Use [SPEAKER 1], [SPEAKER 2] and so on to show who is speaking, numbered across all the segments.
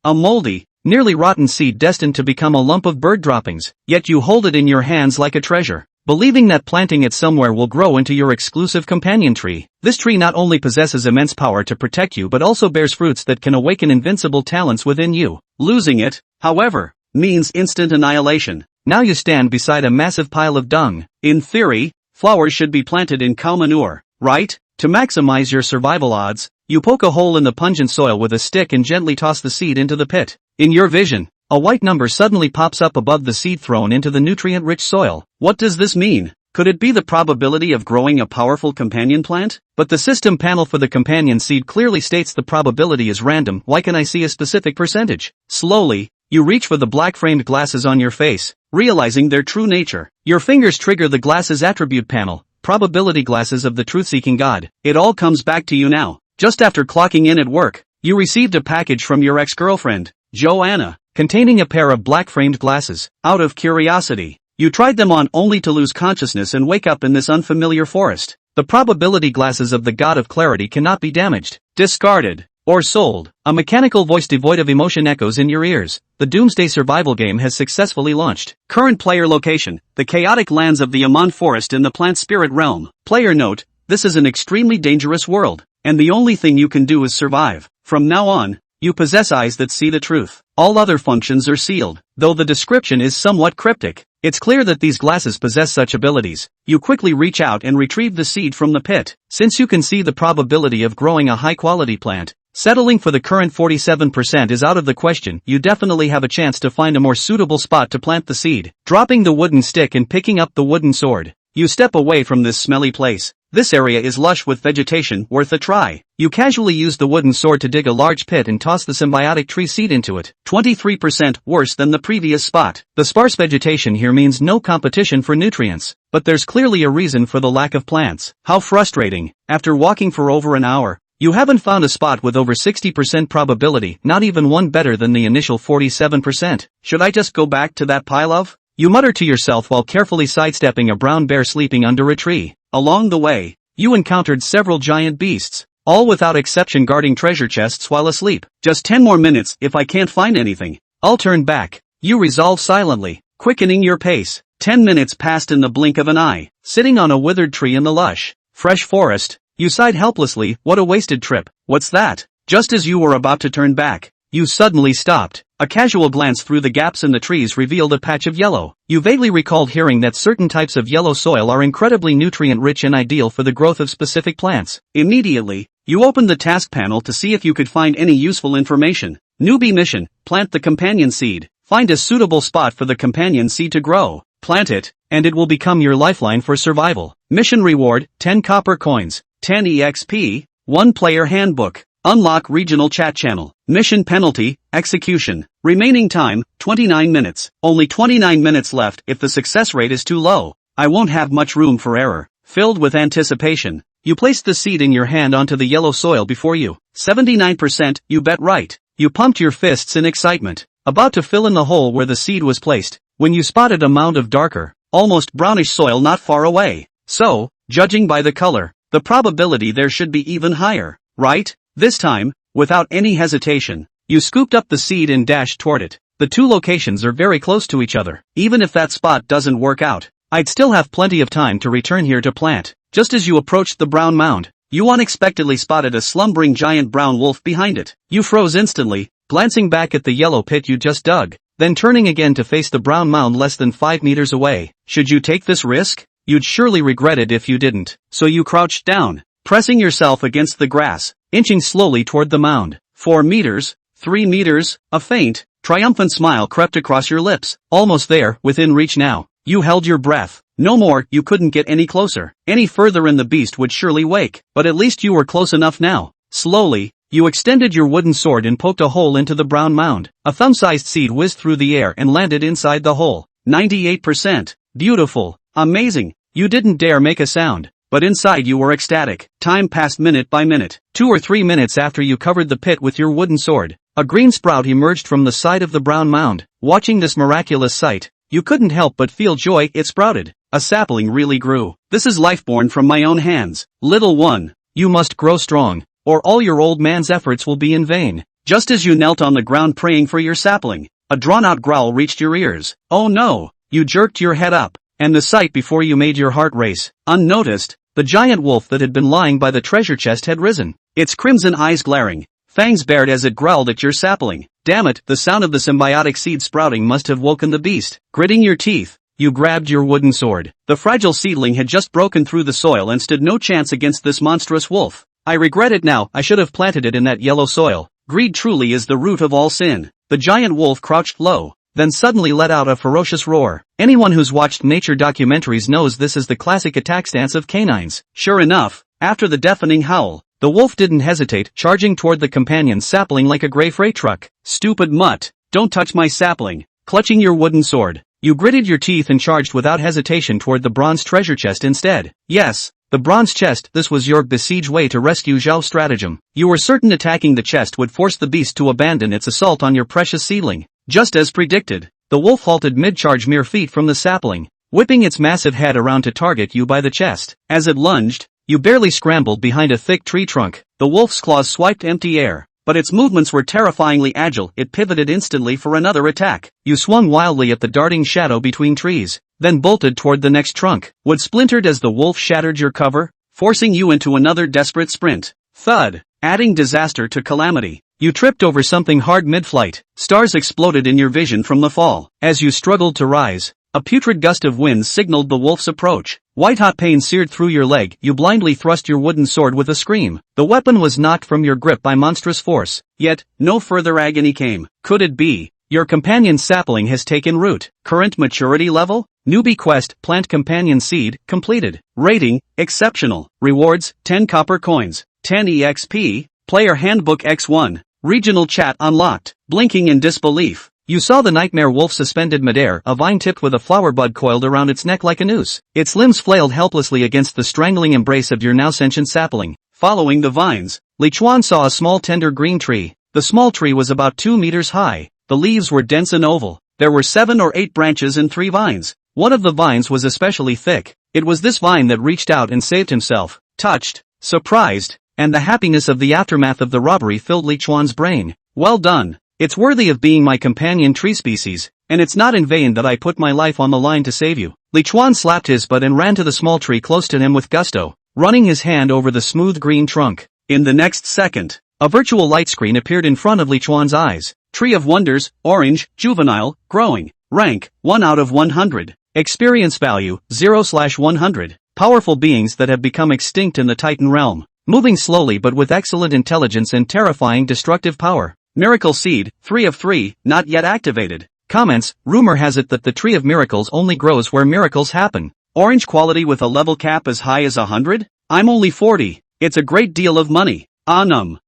[SPEAKER 1] A moldy, nearly rotten seed destined to become a lump of bird droppings, yet you hold it in your hands like a treasure, believing that planting it somewhere will grow into your exclusive companion tree. This tree not only possesses immense power to protect you but also bears fruits that can awaken invincible talents within you. Losing it, however, means instant annihilation. Now you stand beside a massive pile of dung. In theory, flowers should be planted in cow manure, right? To maximize your survival odds, you poke a hole in the pungent soil with a stick and gently toss the seed into the pit. In your vision, a white number suddenly pops up above the seed thrown into the nutrient-rich soil. What does this mean? Could it be the probability of growing a powerful companion plant? But the system panel for the companion seed clearly states the probability is random. Why can I see a specific percentage? Slowly, you reach for the black-framed glasses on your face, realizing their true nature. Your fingers trigger the glasses attribute panel, probability glasses of the truth-seeking god. It all comes back to you now. Just after clocking in at work, you received a package from your ex-girlfriend, Joanna, containing a pair of black-framed glasses. Out of curiosity, you tried them on only to lose consciousness and wake up in this unfamiliar forest. The probability glasses of the god of clarity cannot be damaged, discarded, or sold. A mechanical voice devoid of emotion echoes in your ears. The Doomsday survival game has successfully launched. Current player location, the chaotic lands of the Amon Forest in the plant spirit realm. Player note, this is an extremely dangerous world, and the only thing you can do is survive. From now on, you possess eyes that see the truth. All other functions are sealed. Though the description is somewhat cryptic, it's clear that these glasses possess such abilities. You quickly reach out and retrieve the seed from the pit. Since you can see the probability of growing a high-quality plant, settling for the current 47% is out of the question. You definitely have a chance to find a more suitable spot to plant the seed. Dropping the wooden stick and picking up the wooden sword, you step away from this smelly place. This area is lush with vegetation, worth a try. You casually use the wooden sword to dig a large pit and toss the symbiotic tree seed into it. 23% worse than the previous spot. The sparse vegetation here means no competition for nutrients, but there's clearly a reason for the lack of plants. How frustrating. After walking for over an hour, you haven't found a spot with over 60% probability, not even one better than the initial 47%. Should I just go back to that pile of? You mutter to yourself while carefully sidestepping a brown bear sleeping under a tree. Along the way, you encountered several giant beasts, all without exception guarding treasure chests while asleep. Just 10 more minutes. If I can't find anything, I'll turn back. You resolve silently, quickening your pace. 10 minutes passed in the blink of an eye. Sitting on a withered tree in the lush, fresh forest, you sighed helplessly. What a wasted trip. What's that? Just as you were about to turn back, you suddenly stopped. A casual glance through the gaps in the trees revealed a patch of yellow. You vaguely recalled hearing that certain types of yellow soil are incredibly nutrient-rich and ideal for the growth of specific plants. Immediately, you opened the task panel to see if you could find any useful information. Newbie mission: plant the companion seed. Find a suitable spot for the companion seed to grow. Plant it, and it will become your lifeline for survival. Mission reward: 10 copper coins, 10 EXP, 1 player handbook. Unlock regional chat channel. Mission penalty: execution. Remaining time: 29 minutes. Only 29 minutes left. If the success rate is too low, I won't have much room for error. Filled with anticipation, you placed the seed in your hand onto the yellow soil before you. 79%, you bet right. You pumped your fists in excitement, about to fill in the hole where the seed was placed, when you spotted a mound of darker, almost brownish soil not far away. So, judging by the color, the probability there should be even higher, right? This time, without any hesitation, you scooped up the seed and dashed toward it. The two locations are very close to each other. Even if that spot doesn't work out, I'd still have plenty of time to return here to plant. Just as you approached the brown mound, you unexpectedly spotted a slumbering giant brown wolf behind it. You froze instantly, glancing back at the yellow pit you just dug, then turning again to face the brown mound less than 5 meters away. Should you take this risk? You'd surely regret it if you didn't. So you crouched down, pressing yourself against the grass, inching slowly toward the mound. 4 meters, 3 meters, a faint, triumphant smile crept across your lips. Almost there, within reach now. You held your breath. No more. You couldn't get any closer. Any further and the beast would surely wake. But at least you were close enough now. Slowly, you extended your wooden sword and poked a hole into the brown mound. A thumb-sized seed whizzed through the air and landed inside the hole. 98%. Beautiful. Amazing. You didn't dare make a sound. But inside you were ecstatic. Time passed minute by minute. 2 or 3 minutes after you covered the pit with your wooden sword, a green sprout emerged from the side of the brown mound. Watching this miraculous sight, you couldn't help but feel joy. It sprouted. A sapling really grew. This is life born from my own hands. Little one, you must grow strong, or all your old man's efforts will be in vain. Just as you knelt on the ground praying for your sapling, a drawn-out growl reached your ears. Oh no! You jerked your head up, and the sight before you made your heart race. Unnoticed, the giant wolf that had been lying by the treasure chest had risen, its crimson eyes glaring, fangs bared as it growled at your sapling. Damn it, the sound of the symbiotic seed sprouting must have woken the beast. Gritting your teeth, you grabbed your wooden sword. The fragile seedling had just broken through the soil and stood no chance against this monstrous wolf. I regret it now, I should have planted it in that yellow soil. Greed truly is the root of all sin. The giant wolf crouched low, then suddenly let out a ferocious roar. Anyone who's watched nature documentaries knows this is the classic attack stance of canines. Sure enough, after the deafening howl, the wolf didn't hesitate, charging toward the companion's sapling like a gray freight truck. Stupid mutt, don't touch my sapling. Clutching your wooden sword, you gritted your teeth and charged without hesitation toward the bronze treasure chest instead. Yes, the bronze chest. This was your besieged way to rescue Zhao's stratagem. You were certain attacking the chest would force the beast to abandon its assault on your precious seedling. Just as predicted, the wolf halted mid-charge mere feet from the sapling, whipping its massive head around to target you by the chest. As it lunged, you barely scrambled behind a thick tree trunk. The wolf's claws swiped empty air, but its movements were terrifyingly agile. It pivoted instantly for another attack. You swung wildly at the darting shadow between trees, then bolted toward the next trunk. Wood splintered as the wolf shattered your cover, forcing you into another desperate sprint. Thud, adding disaster to calamity. You tripped over something hard mid-flight. Stars exploded in your vision from the fall. As you struggled to rise, a putrid gust of wind signaled the wolf's approach. White-hot pain seared through your leg. You blindly thrust your wooden sword with a scream. The weapon was knocked from your grip by monstrous force, yet no further agony came. Could it be? Your companion's sapling has taken root. Current maturity level? Newbie quest, plant companion seed, completed. Rating, exceptional. Rewards, 10 copper coins, 10 EXP, player handbook X1. Regional chat unlocked. Blinking in disbelief, you saw the nightmare wolf suspended midair, a vine tipped with a flower bud coiled around its neck like a noose. Its limbs flailed helplessly against the strangling embrace of your now sentient sapling. Following the vines, Li Chuan saw a small tender green tree. The small tree was about 2 meters high. The leaves were dense and oval. There were 7 or 8 branches and 3 vines. One of the vines was especially thick. It was this vine that reached out and saved himself. Touched, surprised, and the happiness of the aftermath of the robbery filled Li Chuan's brain. Well done. It's worthy of being my companion tree species, and it's not in vain that I put my life on the line to save you. Li Chuan slapped his butt and ran to the small tree close to him with gusto, running his hand over the smooth green trunk. In the next second, a virtual light screen appeared in front of Li Chuan's eyes. Tree of Wonders, orange, juvenile, growing. Rank, 1 out of 100. Experience value, 0/100. Powerful beings that have become extinct in the Titan realm. Moving slowly but with excellent intelligence and terrifying destructive power. Miracle Seed, 3 of 3, not yet activated. Comments, rumor has it that the Tree of Miracles only grows where miracles happen. Orange quality with a level cap as high as 100? I'm only 40. It's a great deal of money.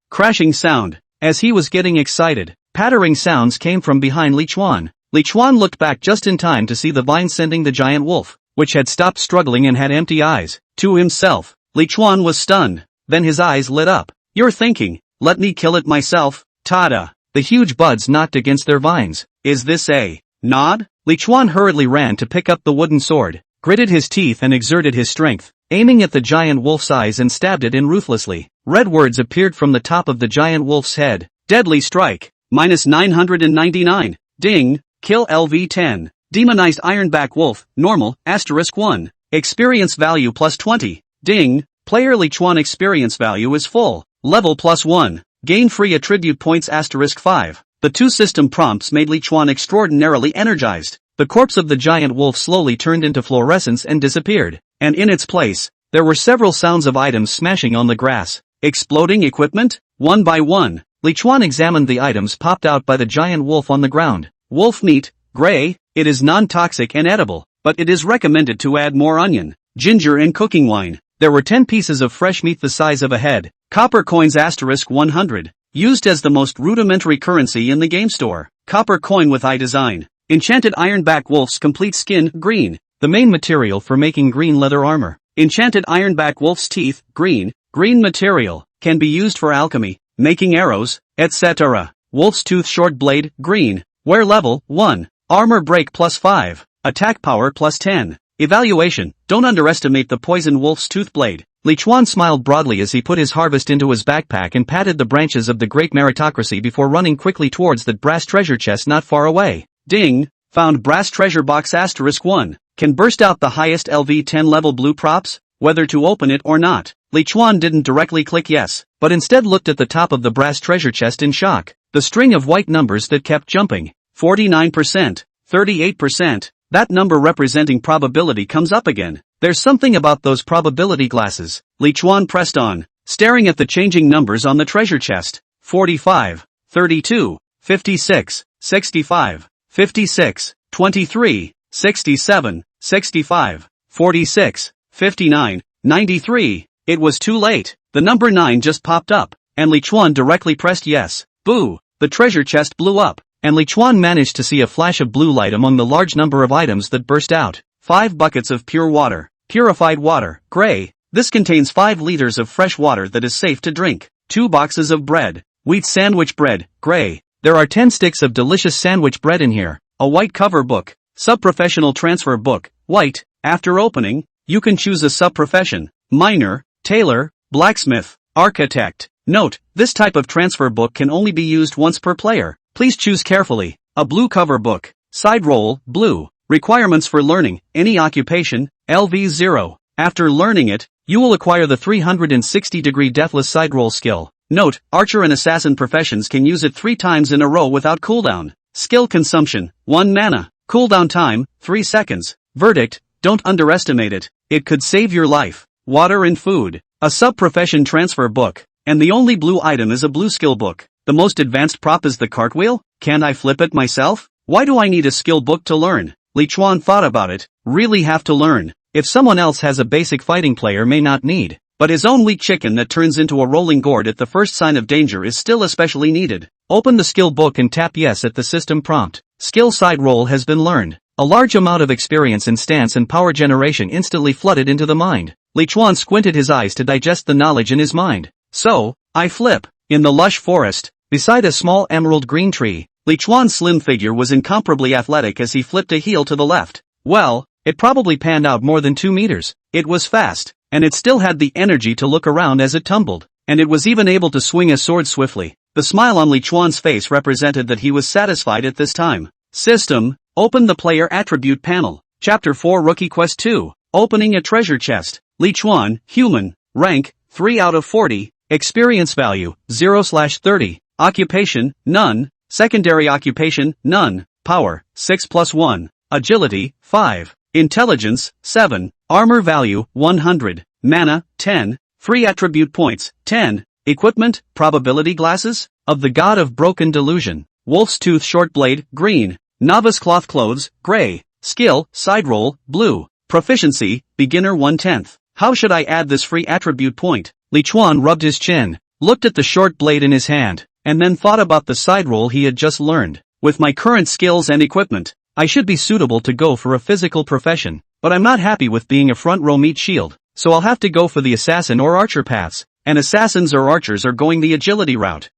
[SPEAKER 1] Crashing sound. As he was getting excited, pattering sounds came from behind Li Chuan. Li Chuan looked back just in time to see the vine sending the giant wolf, which had stopped struggling and had empty eyes, to himself. Li Chuan was stunned. Then his eyes lit up. You're thinking, let me kill it myself? Tada! The huge buds knocked against their vines. Is this a nod? Li Chuan hurriedly ran to pick up the wooden sword, gritted his teeth and exerted his strength, aiming at the giant wolf's eyes and stabbed it in ruthlessly. Red words appeared from the top of the giant wolf's head. Deadly strike. -999. Ding. Kill LV10. Demonized Ironback Wolf, normal, *1. Experience value +20. Ding. Player Li Chuan experience value is full. Level +1. Gain free attribute points *5. The 2 system prompts made Li Chuan extraordinarily energized. The corpse of the giant wolf slowly turned into fluorescence and disappeared. And in its place, there were several sounds of items smashing on the grass. Exploding equipment? One by one, Li Chuan examined the items popped out by the giant wolf on the ground. Wolf meat, gray, it is non-toxic and edible, but it is recommended to add more onion, ginger and cooking wine. There were 10 pieces of fresh meat the size of a head. Copper coins *100. Used as the most rudimentary currency in the game store. Copper coin with eye design. Enchanted Ironback Wolf's complete skin, green. The main material for making green leather armor. Enchanted Ironback Wolf's teeth, green. Green material, can be used for alchemy, making arrows, etc. Wolf's tooth short blade, green. Wear level, 1. Armor break +5. Attack power +10. Evaluation, don't underestimate the poison wolf's tooth blade. Li Chuan smiled broadly as he put his harvest into his backpack and patted the branches of the great meritocracy before running quickly towards the brass treasure chest not far away. Ding! Found brass treasure box *1. Can burst out the highest LV10 level blue props? Whether to open it or not. Li Chuan didn't directly click yes, but instead looked at the top of the brass treasure chest in shock. The string of white numbers that kept jumping. 49%, 38%, that number representing probability comes up again. There's something about those probability glasses. Li Chuan pressed on, staring at the changing numbers on the treasure chest. 45, 32, 56, 65, 56, 23, 67, 65, 46, 59, 93. It was too late. The number 9 just popped up, and Li Chuan directly pressed yes. Boo! The treasure chest blew up, and Li Chuan managed to see a flash of blue light among the large number of items that burst out. 5 buckets of pure water. Purified water, gray. This contains 5 liters of fresh water that is safe to drink. 2 boxes of bread. Wheat sandwich bread, gray. There are 10 sticks of delicious sandwich bread in here. A white cover book. Sub-professional transfer book, white. After opening, you can choose a sub-profession. Miner, tailor, blacksmith, architect. Note, this type of transfer book can only be used once per player. Please choose carefully. A blue cover book. Side roll, blue. Requirements for learning, any occupation, LV0. After learning it, you will acquire the 360-degree deathless side roll skill. Note, archer and assassin professions can use it 3 times in a row without cooldown. Skill consumption, 1 mana. Cooldown time, 3 seconds. Verdict, don't underestimate it. It could save your life. Water and food. A sub-profession transfer book. And the only blue item is a blue skill book. The most advanced prop is the cartwheel? Can't I flip it myself? Why do I need a skill book to learn? Li Chuan thought about it. Really have to learn. If someone else has a basic fighting player may not need. But his own weak chicken that turns into a rolling gourd at the first sign of danger is still especially needed. Open the skill book and tap yes at the system prompt. Skill side roll has been learned. A large amount of experience in stance and power generation instantly flooded into the mind. Li Chuan squinted his eyes to digest the knowledge in his mind. So, I flip. In the lush forest, beside a small emerald green tree, Li Chuan's slim figure was incomparably athletic as he flipped a heel to the left. Well, it probably panned out more than 2 meters. It was fast, and it still had the energy to look around as it tumbled, and it was even able to swing a sword swiftly. The smile on Li Chuan's face represented that he was satisfied at this time. System, open the player attribute panel. Chapter 4 Rookie Quest 2, opening a treasure chest. Li Chuan, human, rank, 3 out of 40, experience value, 0/30, occupation, none, secondary occupation, none, power, 6+1, agility, 5, intelligence, 7, armor value, 100, mana, 10, free attribute points, 10, equipment, probability glasses, of the god of broken delusion, wolf's tooth short blade, green, novice cloth clothes, gray, skill, side roll, blue, proficiency, beginner 1/10. How should I add this free attribute point? Li Chuan rubbed his chin, looked at the short blade in his hand, and then thought about the side roll he had just learned. With my current skills and equipment, I should be suitable to go for a physical profession, but I'm not happy with being a front row meat shield, so I'll have to go for the assassin or archer paths, and assassins or archers are going the agility route.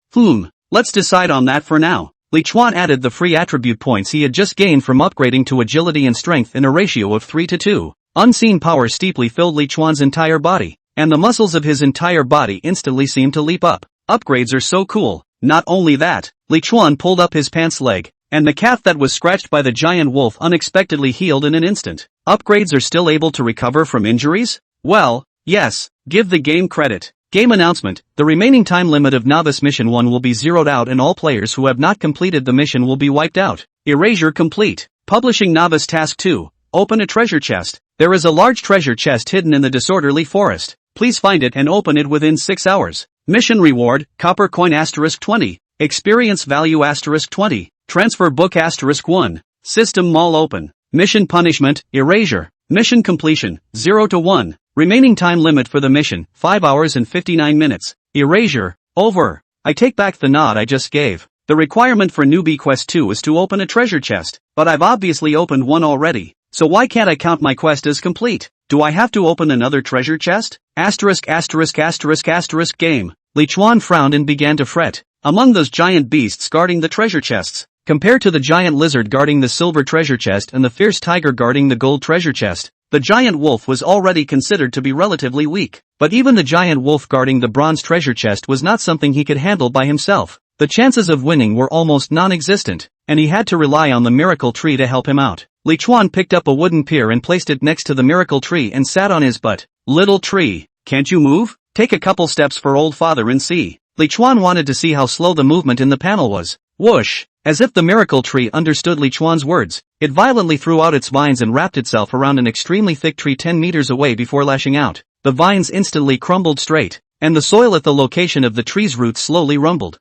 [SPEAKER 1] Let's decide on that for now. Li Chuan added the free attribute points he had just gained from upgrading to agility and strength in a ratio of 3:2. Unseen power steeply filled Li Chuan's entire body, and the muscles of his entire body instantly seemed to leap up. Upgrades are so cool. Not only that, Li Chuan pulled up his pants leg, and the calf that was scratched by the giant wolf unexpectedly healed in an instant. Upgrades are still able to recover from injuries? Well, yes, give the game credit. Game announcement, the remaining time limit of Novice Mission 1 will be zeroed out and all players who have not completed the mission will be wiped out. Erasure complete. Publishing Novice Task 2, open a treasure chest. There is a large treasure chest hidden in the disorderly forest. Please find it and open it within 6 hours. Mission reward, copper coin *20, experience value *20, transfer book *1, system mall open. Mission punishment, erasure. Mission completion, 0-1. Remaining time limit for the mission, 5 hours and 59 minutes. Erasure, over. I take back the nod I just gave. The requirement for Newbie Quest 2 is to open a treasure chest, but I've obviously opened one already. So why can't I count my quest as complete? Do I have to open another treasure chest? ******* Game. Li Chuan frowned and began to fret. Among those giant beasts guarding the treasure chests, compared to the giant lizard guarding the silver treasure chest and the fierce tiger guarding the gold treasure chest, The giant wolf was already considered to be relatively weak, but even the giant wolf guarding the bronze treasure chest was not something he could handle by himself. The chances of winning were almost non-existent, and he had to rely on the miracle tree to help him out. Li Chuan picked up a wooden pier and placed it next to the miracle tree and sat on his butt. Little tree, can't you move? Take a couple steps for old father and see. Li Chuan wanted to see how slow the movement in the panel was. Whoosh! As if the miracle tree understood Li Chuan's words, it violently threw out its vines and wrapped itself around an extremely thick tree 10 meters away before lashing out. The vines instantly crumbled straight, and the soil at the location of the tree's roots slowly rumbled.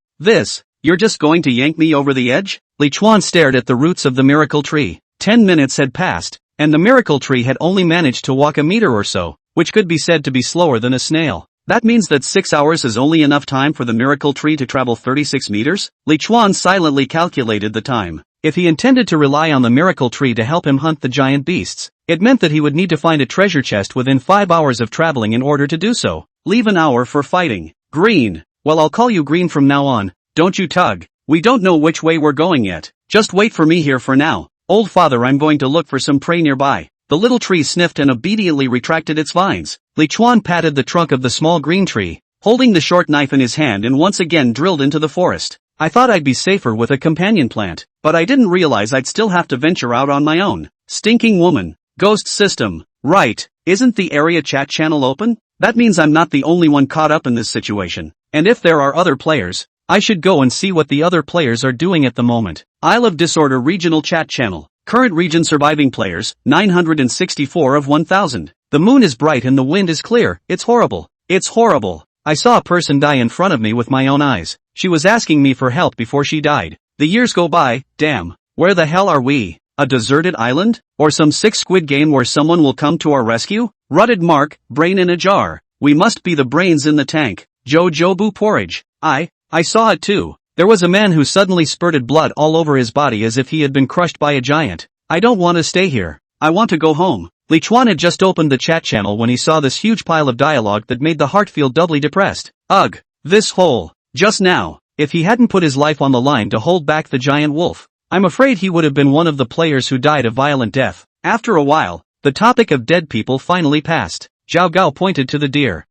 [SPEAKER 1] You're just going to yank me over the edge? Li Chuan stared at the roots of the miracle tree. 10 minutes had passed, and the miracle tree had only managed to walk a meter or so, which could be said to be slower than a snail. That means that 6 hours is only enough time for the miracle tree to travel 36 meters? Li Chuan silently calculated the time. If he intended to rely on the miracle tree to help him hunt the giant beasts, it meant that he would need to find a treasure chest within 5 hours of traveling in order to do so. Leave an hour for fighting. Green. Well, I'll call you Green from now on. Don't you tug. We don't know which way we're going yet. Just wait for me here for now. Old father, I'm going to look for some prey nearby. The little tree sniffed and obediently retracted its vines. Li Chuan patted the trunk of the small green tree, holding the short knife in his hand, and once again drilled into the forest. I thought I'd be safer with a companion plant, but I didn't realize I'd still have to venture out on my own. Stinking woman. Ghost system. Right. Isn't the area chat channel open? That means I'm not the only one caught up in this situation. And if there are other players, I should go and see what the other players are doing at the moment. Isle of Disorder Regional Chat Channel. Current region surviving players, 964 of 1000. The moon is bright and the wind is clear. It's horrible. It's horrible. I saw a person die in front of me with my own eyes. She was asking me for help before she died. The years go by, damn. Where the hell are we? A deserted island? Or some sick Squid Game where someone will come to our rescue? Rutted Mark, brain in a jar. We must be the brains in the tank. Jojobu porridge. I saw it too. There was a man who suddenly spurted blood all over his body as if he had been crushed by a giant. I don't want to stay here. I want to go home. Li Chuan had just opened the chat channel when he saw this huge pile of dialogue that made the heart feel doubly depressed. Ugh. This hole. Just now. If he hadn't put his life on the line to hold back the giant wolf, I'm afraid he would have been one of the players who died a violent death. After a while, the topic of dead people finally passed. Zhao Gao pointed to the deer.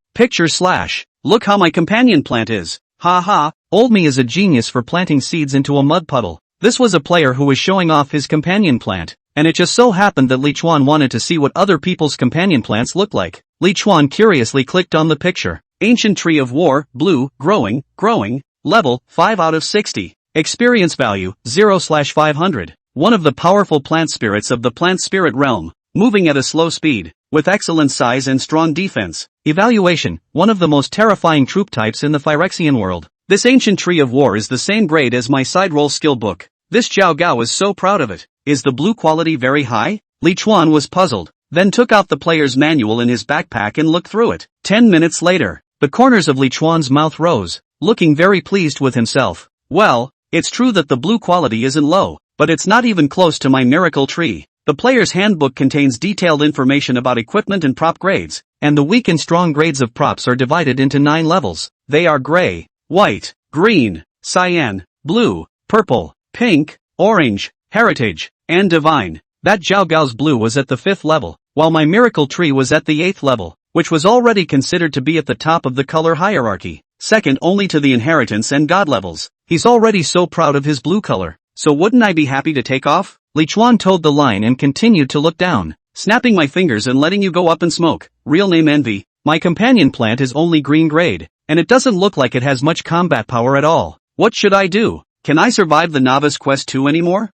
[SPEAKER 1] Look how my companion plant is. Ha ha, old me is a genius for planting seeds into a mud puddle. This was a player who was showing off his companion plant, and it just so happened that Li Chuan wanted to see what other people's companion plants looked like. Li Chuan curiously clicked on the picture. Ancient Tree of War, blue, growing, level, 5 out of 60. Experience value, 0/500. One of the powerful plant spirits of the plant spirit realm, moving at a slow speed, with excellent size and strong defense. Evaluation, one of the most terrifying troop types in the Phyrexian world. This ancient tree of war is the same grade as my side roll skill book. This Zhao Gao is so proud of it. Is the blue quality very high? Li Chuan was puzzled, then took out the player's manual in his backpack and looked through it. 10 minutes later, the corners of Li Chuan's mouth rose, looking very pleased with himself. Well, it's true that the blue quality isn't low, but it's not even close to my miracle tree. The player's handbook contains detailed information about equipment and prop grades, and the weak and strong grades of props are divided into 9 levels. They are gray, white, green, cyan, blue, purple, pink, orange, heritage, and divine. That Zhao Gao's blue was at the 5th level, while my miracle tree was at the 8th level, which was already considered to be at the top of the color hierarchy, second only to the inheritance and god levels. He's already so proud of his blue color, so wouldn't I be happy to take off? Li Chuan toed the line and continued to look down. Snapping my fingers and letting you go up and smoke. Real name Envy. My companion plant is only green grade, and it doesn't look like it has much combat power at all. What should I do? Can I survive the Novice Quest 2 anymore?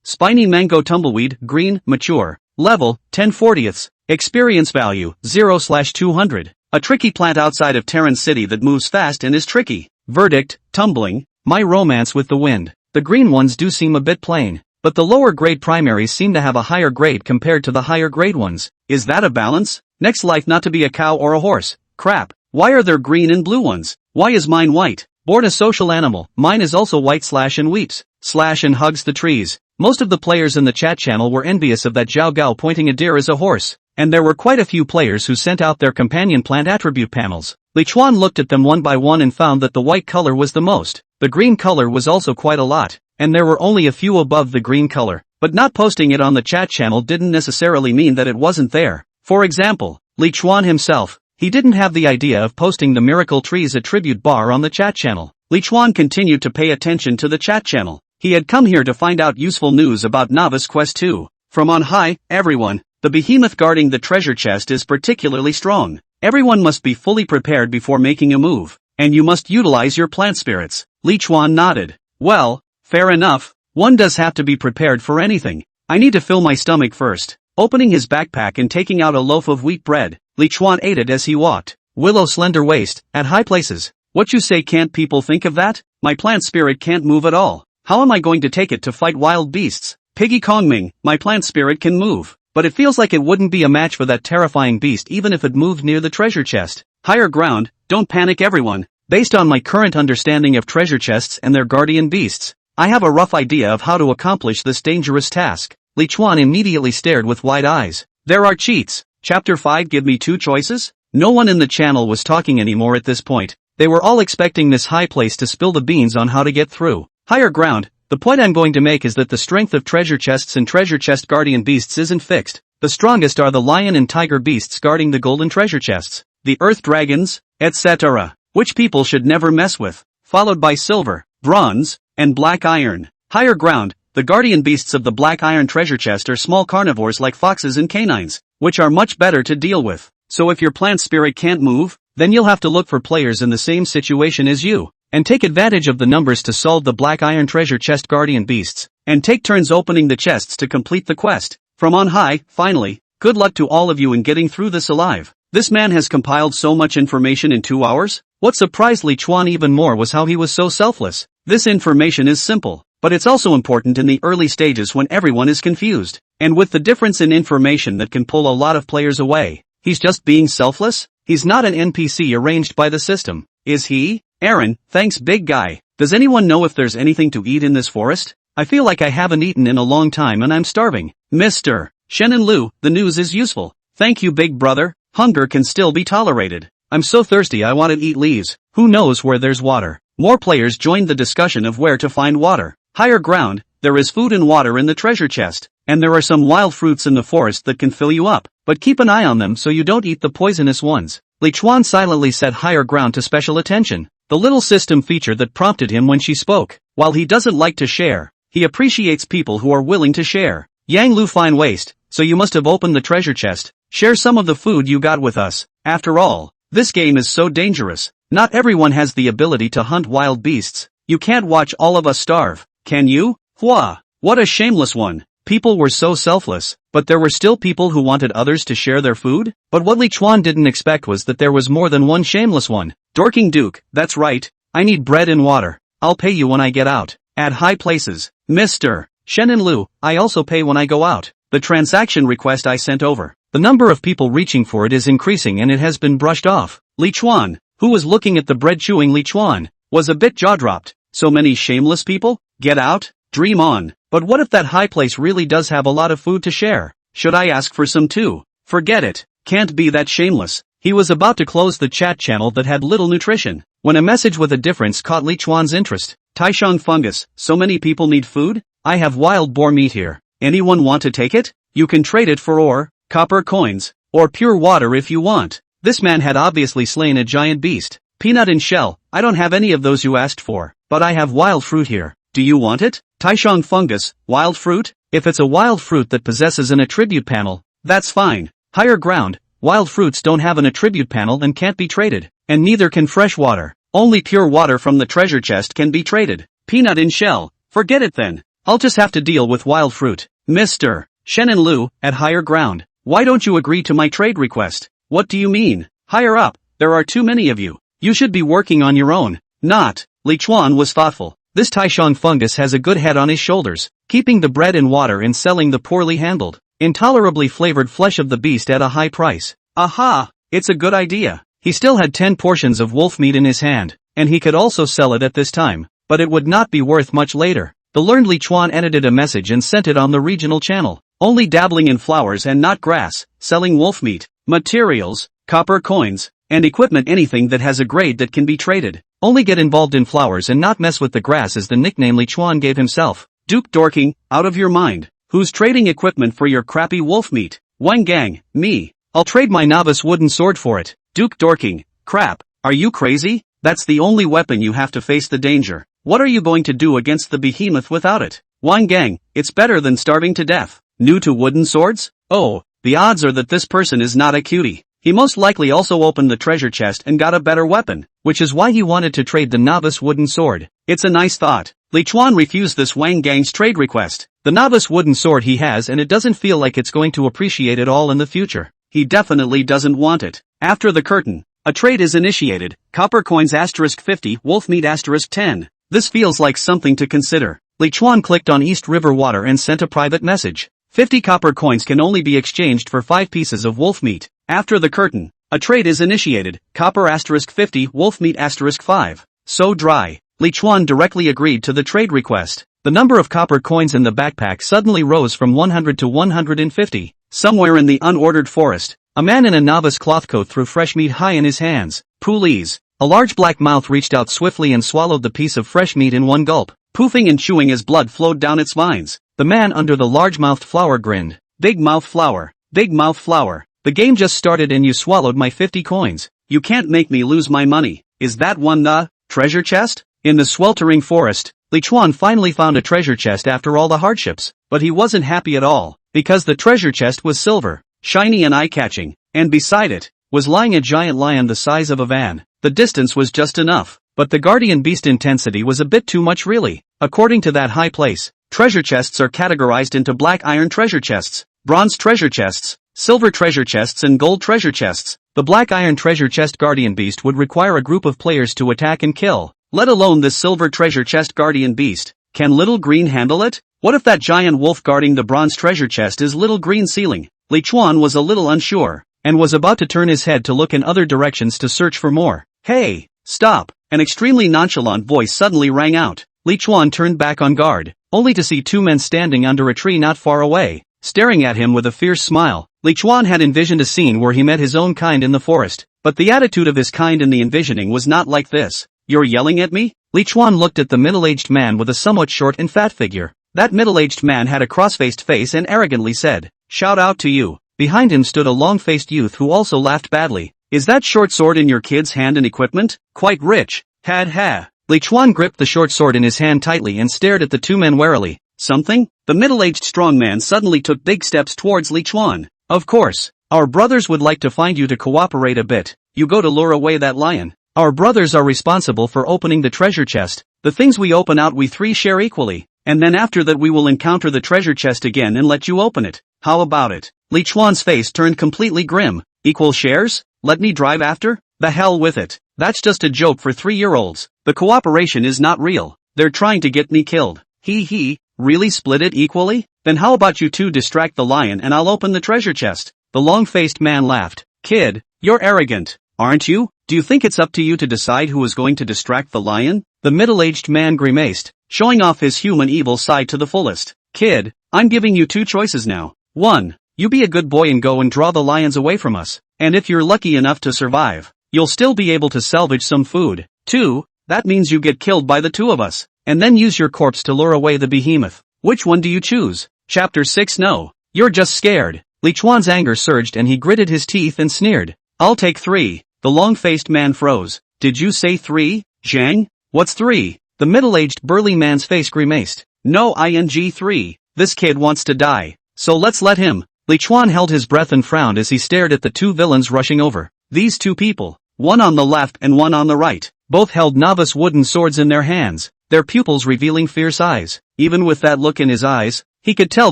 [SPEAKER 1] Spiny Mango Tumbleweed, green, mature. Level, 10/40. Experience value, 0/200. A tricky plant outside of Terran City that moves fast and is tricky. Verdict, tumbling. My romance with the wind. The green ones do seem a bit plain, but the lower grade primaries seem to have a higher grade compared to the higher grade ones. Is that a balance? Next life not to be a cow or a horse. Crap. Why are there green and blue ones? Why is mine white? Born a social animal, mine is also white and weeps, and hugs the trees. Most of the players in the chat channel were envious of that Zhao Gao pointing a deer as a horse, and there were quite a few players who sent out their companion plant attribute panels. Li Chuan looked at them one by one and found that the white color was the most. The green color was also quite a lot, and there were only a few above the green color. but not posting it on the chat channel didn't necessarily mean that it wasn't there. For example, Li Chuan himself, he didn't have the idea of posting the Miracle Trees attribute bar on the chat channel. Li Chuan continued to pay attention to the chat channel. He had come here to find out useful news about Novice Quest 2. From on high, everyone, the behemoth guarding the treasure chest is particularly strong. Everyone must be fully prepared before making a move, and you must utilize your plant spirits. Li Chuan nodded. Well, fair enough, one does have to be prepared for anything. I need to fill my stomach first. Opening his backpack and taking out a loaf of wheat bread, Li Chuan ate it as he walked. Willow slender waist, at high places. What you say, can't people think of that? My plant spirit can't move at all. How am I going to take it to fight wild beasts? Piggy Kongming, my plant spirit can move, but it feels like it wouldn't be a match for that terrifying beast even if it moved near the treasure chest. Higher ground, don't panic everyone. Based on my current understanding of treasure chests and their guardian beasts, I have a rough idea of how to accomplish this dangerous task. Li Chuan immediately stared with wide eyes. There are cheats. Chapter 5. Give me 2 choices? No one in the channel was talking anymore at this point. They were all expecting this high place to spill the beans on how to get through. Higher ground, the point I'm going to make is that the strength of treasure chests and treasure chest guardian beasts isn't fixed. The strongest are the lion and tiger beasts guarding the golden treasure chests, the earth dragons, etc., which people should never mess with, followed by silver, bronze, and black iron. Higher ground, the guardian beasts of the black iron treasure chest are small carnivores like foxes and canines, which are much better to deal with. So if your plant spirit can't move, then you'll have to look for players in the same situation as you, and take advantage of the numbers to solve the black iron treasure chest guardian beasts, and take turns opening the chests to complete the quest. From on high, finally, good luck to all of you in getting through this alive. This man has compiled so much information in 2 hours? What surprised Li Chuan even more was how he was so selfless. This information is simple, but it's also important in the early stages when everyone is confused, and with the difference in information that can pull a lot of players away. He's just being selfless? He's not an NPC arranged by the system, is he? Aaron, thanks big guy. Does anyone know if there's anything to eat in this forest? I feel like I haven't eaten in a long time and I'm starving. Mr. Shen and Lu, the news is useful. Thank you big brother. Hunger can still be tolerated. I'm so thirsty I want to eat leaves. Who knows where there's water? More players joined the discussion of where to find water. Higher ground, there is food and water in the treasure chest, and there are some wild fruits in the forest that can fill you up, but keep an eye on them so you don't eat the poisonous ones. Li Chuan silently set higher ground to special attention, the little system feature that prompted him when she spoke. While he doesn't like to share, he appreciates people who are willing to share. Yang Lu fine waist, so you must have opened the treasure chest. Share some of the food you got with us. After all, this game is so dangerous. Not everyone has the ability to hunt wild beasts. You can't watch all of us starve, can you? Hua, what a shameless one. People were so selfless, but there were still people who wanted others to share their food? But what Li Chuan didn't expect was that there was more than one shameless one. Dorking Duke, that's right. I need bread and water. I'll pay you when I get out. At high places. Mr. Shen and Lu, I also pay when I go out. The transaction request I sent over. The number of people reaching for it is increasing and it has been brushed off. Li Chuan, who was looking at the bread chewing Li Chuan, was a bit jaw-dropped. So many shameless people? Get out? Dream on. But what if that high place really does have a lot of food to share? Should I ask for some too? Forget it. Can't be that shameless. He was about to close the chat channel that had little nutrition, when a message with a difference caught Li Chuan's interest. Taishang fungus, so many people need food? I have wild boar meat here. Anyone want to take it? You can trade it for ore, copper coins, or pure water if you want. This man had obviously slain a giant beast. Peanut and shell, I don't have any of those you asked for, but I have wild fruit here. Do you want it? Taishang fungus, wild fruit? If it's a wild fruit that possesses an attribute panel, that's fine. Higher ground, wild fruits don't have an attribute panel and can't be traded, and neither can fresh water. Only pure water from the treasure chest can be traded. Peanut and shell, forget it then. I'll just have to deal with wild fruit. Mr. Shen and Lu, at higher ground, why don't you agree to my trade request? What do you mean? Higher up, there are too many of you. You should be working on your own. Not. Li Chuan was thoughtful. This Taishang fungus has a good head on his shoulders, keeping the bread and water and selling the poorly handled, intolerably flavored flesh of the beast at a high price. Aha! It's a good idea. He still had 10 portions of wolf meat in his hand, and he could also sell it at this time, but it would not be worth much later. The learned Li Chuan edited a message and sent it on the regional channel. Only dabbling in flowers and not grass, selling wolf meat, materials, copper coins, and equipment, anything that has a grade that can be traded. Only get involved in flowers and not mess with the grass is the nickname Li Chuan gave himself. Duke Dorking, out of your mind. Who's trading equipment for your crappy wolf meat? Wang Gang, me. I'll trade my novice wooden sword for it. Duke Dorking, crap, are you crazy? That's the only weapon you have to face the danger. What are you going to do against the behemoth without it? Wang Gang, it's better than starving to death. New to wooden swords? Oh, the odds are that this person is not a cutie. He most likely also opened the treasure chest and got a better weapon, which is why he wanted to trade the novice wooden sword. It's a nice thought. Li Chuan refused this Wang Gang's trade request. The novice wooden sword he has and it doesn't feel like it's going to appreciate at all in the future. He definitely doesn't want it. After the curtain, a trade is initiated. Copper coins *50, wolf meat *10. This feels like something to consider. Li Chuan clicked on East River Water and sent a private message. 50 copper coins can only be exchanged for 5 pieces of wolf meat. After the curtain, a trade is initiated. Copper *50, wolf meat *5. So dry. Li Chuan directly agreed to the trade request. The number of copper coins in the backpack suddenly rose from 100 to 150. Somewhere in the unordered forest, a man in a novice cloth coat threw fresh meat high in his hands. Please. A large black mouth reached out swiftly and swallowed the piece of fresh meat in one gulp, poofing and chewing as blood flowed down its spines. The man under the large-mouthed flower grinned. Big mouth flower. Big mouth flower. The game just started and you swallowed my 50 coins. You can't make me lose my money. Is that one the treasure chest? In the sweltering forest, Li Chuan finally found a treasure chest after all the hardships, but he wasn't happy at all, because the treasure chest was silver, shiny and eye-catching, and beside it, was lying a giant lion the size of a van. The distance was just enough, but the guardian beast intensity was a bit too much really. According to that high place, treasure chests are categorized into black iron treasure chests, bronze treasure chests, silver treasure chests and gold treasure chests. The black iron treasure chest guardian beast would require a group of players to attack and kill, let alone this silver treasure chest guardian beast. Can Little Green handle it? What if that giant wolf guarding the bronze treasure chest is Little Green ceiling? Li Chuan was a little unsure, and was about to turn his head to look in other directions to search for more. Hey, stop! An extremely nonchalant voice suddenly rang out. Li Chuan turned back on guard, only to see 2 men standing under a tree not far away, staring at him with a fierce smile. Li Chuan had envisioned a scene where he met his own kind in the forest, but the attitude of his kind in the envisioning was not like this. You're yelling at me? Li Chuan looked at the middle-aged man with a somewhat short and fat figure. That middle-aged man had a cross-faced face and arrogantly said, "Shout out to you." Behind him stood a long-faced youth who also laughed badly. Is that short sword in your kid's hand and equipment? Quite rich. Had ha. Li Chuan gripped the short sword in his hand tightly and stared at the 2 men warily. Something? The middle-aged strong man suddenly took big steps towards Li Chuan. Of course. Our brothers would like to find you to cooperate a bit. You go to lure away that lion. Our brothers are responsible for opening the treasure chest. The things we open out we 3 share equally. And then after that we will encounter the treasure chest again and let you open it. How about it? Li Chuan's face turned completely grim. Equal shares? Let me drive after? The hell with it. That's just a joke for 3-year-olds. The cooperation is not real. They're trying to get me killed. Hee. Really split it equally? Then how about you 2 distract the lion and I'll open the treasure chest? The long-faced man laughed. Kid, you're arrogant, aren't you? Do you think it's up to you to decide who is going to distract the lion? The middle-aged man grimaced, showing off his human evil side to the fullest. Kid, I'm giving you 2 choices now. 1. You be a good boy and go and draw the lions away from us, and if you're lucky enough to survive, you'll still be able to salvage some food. 2. That means you get killed by the 2 of us, and then use your corpse to lure away the behemoth. Which one do you choose? Chapter 6 No. You're just scared. Li Chuan's anger surged and he gritted his teeth and sneered. I'll take 3. The long-faced man froze. Did you say 3, Zhang? What's 3? The middle-aged burly man's face grimaced. No ing 3. This kid wants to die. So let's let him. Li Chuan held his breath and frowned as he stared at the 2 villains rushing over. These 2 people, one on the left and one on the right, both held novice wooden swords in their hands, their pupils revealing fierce eyes. Even with that look in his eyes, he could tell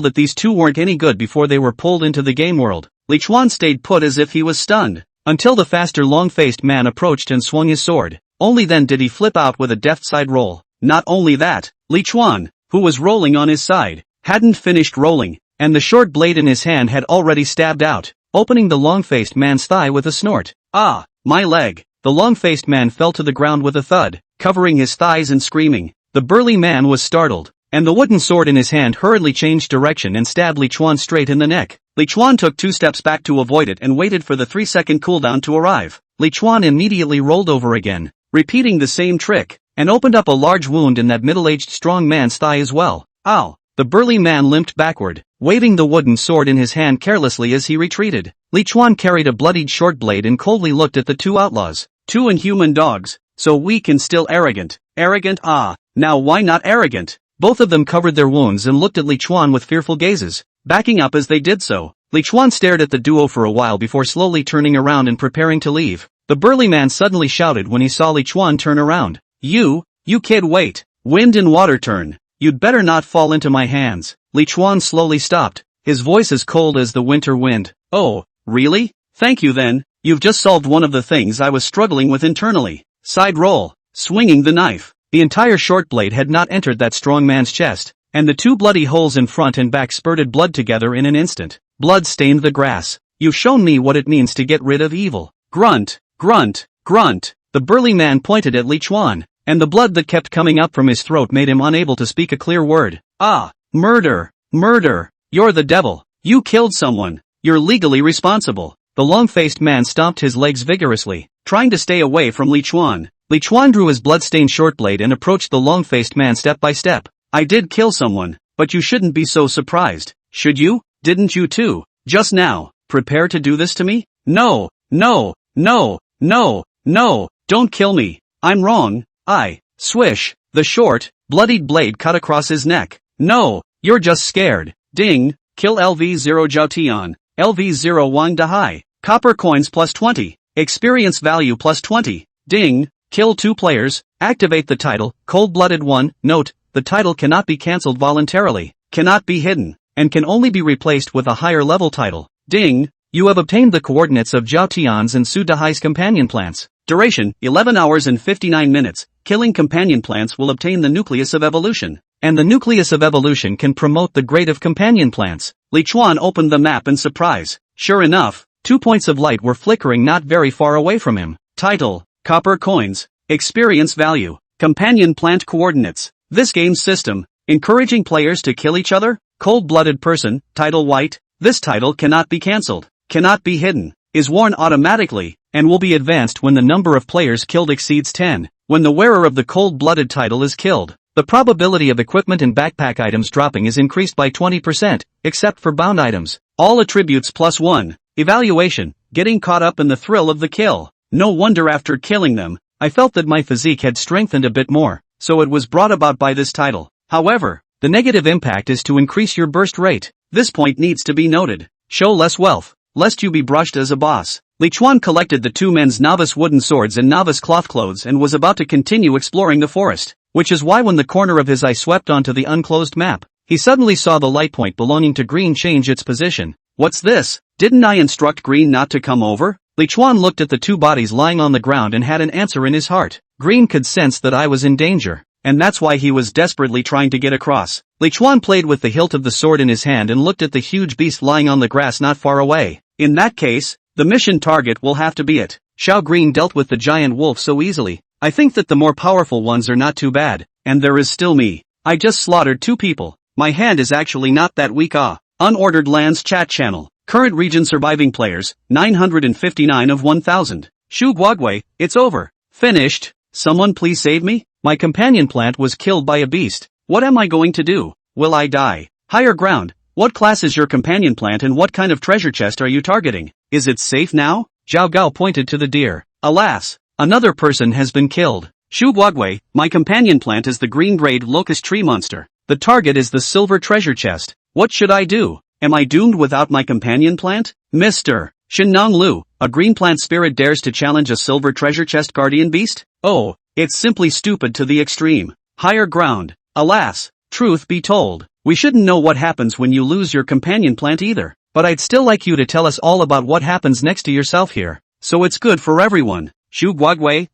[SPEAKER 1] that these 2 weren't any good before they were pulled into the game world. Li Chuan stayed put as if he was stunned, until the faster long-faced man approached and swung his sword. Only then did he flip out with a deft side roll. Not only that, Li Chuan, who was rolling on his side, hadn't finished rolling, and the short blade in his hand had already stabbed out, opening the long-faced man's thigh with a snort. Ah, my leg! The long-faced man fell to the ground with a thud, covering his thighs and screaming. The burly man was startled, and the wooden sword in his hand hurriedly changed direction and stabbed Li Chuan straight in the neck. Li Chuan took 2 steps back to avoid it and waited for the 3-second cooldown to arrive. Li Chuan immediately rolled over again, repeating the same trick, and opened up a large wound in that middle-aged strong man's thigh as well. Ow! The burly man limped backward, waving the wooden sword in his hand carelessly as he retreated. Li Chuan carried a bloodied short blade and coldly looked at the two outlaws. Two inhuman dogs, so weak and still arrogant. Arrogant, ah, now why not arrogant? Both of them covered their wounds and looked at Li Chuan with fearful gazes, backing up as they did so. Li Chuan stared at the duo for a while before slowly turning around and preparing to leave. The burly man suddenly shouted when he saw Li Chuan turn around. You kid, wait. Wind and water turn. You'd better not fall into my hands. Li Chuan slowly stopped, his voice as cold as the winter wind. Oh, really? Thank you then. You've just solved one of the things I was struggling with internally. Side roll, swinging the knife. The entire short blade had not entered that strong man's chest, and the two bloody holes in front and back spurted blood together in an instant. Blood stained the grass. You've shown me what it means to get rid of evil. Grunt, grunt, grunt. The burly man pointed at Li Chuan, and the blood that kept coming up from his throat made him unable to speak a clear word. Ah, murder, murder. You're the devil. You killed someone. You're legally responsible. The long-faced man stomped his legs vigorously, trying to stay away from Li Chuan. Li Chuan drew his blood-stained short blade and approached the long-faced man step by step. I did kill someone, but you shouldn't be so surprised, should you? Didn't you too? Just now. Prepare to do this to me? No, no, no, no, no, don't kill me. I'm wrong. Swish. The short, bloodied blade cut across his neck. No, you're just scared. Ding. Kill LV0 Jiaotian. LV0 Wang Dahai. Copper coins plus 20. Experience value plus 20. Ding. Kill 2 players. Activate the title, Cold-Blooded 1. Note, the title cannot be cancelled voluntarily, cannot be hidden, and can only be replaced with a higher level title. Ding. You have obtained the coordinates of Zhao Tian's and Su Dahai's companion plants. Duration, 11 hours and 59 minutes. Killing companion plants will obtain the nucleus of evolution. And the nucleus of evolution can promote the grade of companion plants. Li Chuan opened the map in surprise. Sure enough, 2 points of light were flickering not very far away from him. Title, Copper Coins. Experience value, Companion Plant Coordinates. This game system, encouraging players to kill each other? Cold-blooded person, title white. This title cannot be cancelled, cannot be hidden, is worn automatically, and will be advanced when the number of players killed exceeds 10. When the wearer of the cold-blooded title is killed, the probability of equipment and backpack items dropping is increased by 20%, except for bound items. All attributes plus 1. Evaluation, getting caught up in the thrill of the kill. No wonder after killing them, I felt that my physique had strengthened a bit more, so it was brought about by this title. However, the negative impact is to increase your burst rate. This point needs to be noted. Show less wealth, lest you be brushed as a boss. Li Chuan collected the 2 men's novice wooden swords and novice cloth clothes and was about to continue exploring the forest, which is why when the corner of his eye swept onto the unclosed map, he suddenly saw the light point belonging to green change its position. What's this? Didn't I instruct green not to come over? Li Chuan looked at the 2 bodies lying on the ground and had an answer in his heart. Green could sense that I was in danger, and that's why he was desperately trying to get across. Li Chuan played with the hilt of the sword in his hand and looked at the huge beast lying on the grass not far away. In that case, the mission target will have to be it. Xiao Green dealt with the giant wolf so easily. I think that the more powerful ones are not too bad, and there is still me. I just slaughtered 2 people. My hand is actually not that weak. Unordered lands chat channel. Current region surviving players, 959 of 1000. Shu Guagwei, it's over. Finished. Someone please save me? My companion plant was killed by a beast. What am I going to do? Will I die? Higher ground. What class is your companion plant and what kind of treasure chest are you targeting? Is it safe now? Zhao Gao pointed to the deer. Alas, another person has been killed. Shu Guagwei, my companion plant is the green-grade locust tree monster. The target is the silver treasure chest. What should I do? Am I doomed without my companion plant? Mr. Shinang Lu, a green plant spirit dares to challenge a silver treasure chest guardian beast? Oh, it's simply stupid to the extreme. Higher ground. Alas, truth be told, we shouldn't know what happens when you lose your companion plant either. But I'd still like you to tell us all about what happens next to yourself here, so it's good for everyone. Shu Guagwei,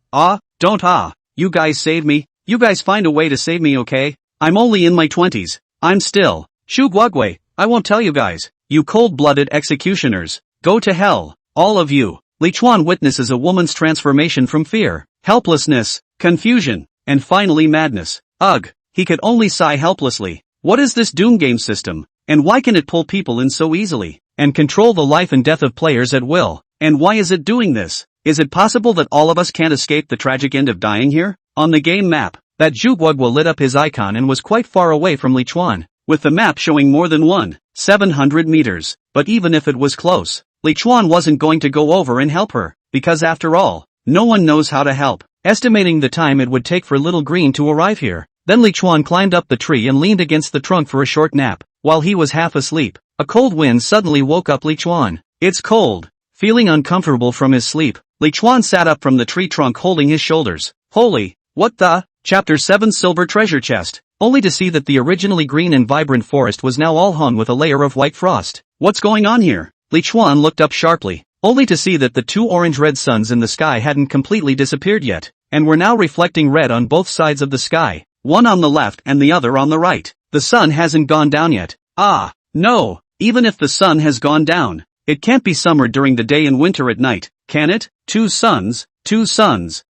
[SPEAKER 1] don't you guys save me, you guys find a way to save me, okay? I'm only in my 20s, I'm still. Shu Guagwei, I won't tell you guys, you cold-blooded executioners, go to hell, all of you. Li Chuan witnesses a woman's transformation from fear, helplessness, confusion, and finally madness. Ugh, he could only sigh helplessly. What is this Doom game system? And why can it pull people in so easily, and control the life and death of players at will? And why is it doing this? Is it possible that all of us can't escape the tragic end of dying here? On the game map, that Zhu Guogwa lit up his icon and was quite far away from Li Chuan, with the map showing more than 1 700 meters. But even if it was close, Li Chuan wasn't going to go over and help her, because after all, no one knows how to help. Estimating the time it would take for Little Green to arrive here, then Li Chuan climbed up the tree and leaned against the trunk for a short nap. While he was half asleep, a cold wind suddenly woke up Li Chuan. It's cold. Feeling uncomfortable from his sleep, Li Chuan sat up from the tree trunk holding his shoulders. Holy, what the? Chapter 7 Silver Treasure Chest. Only to see that the originally green and vibrant forest was now all hung with a layer of white frost. What's going on here? Li Chuan looked up sharply, only to see that the two orange-red suns in the sky hadn't completely disappeared yet, and were now reflecting red on both sides of the sky, one on the left and the other on the right. The sun hasn't gone down yet. Ah, no, even if the sun has gone down, it can't be summer during the day and winter at night, can it? Two suns.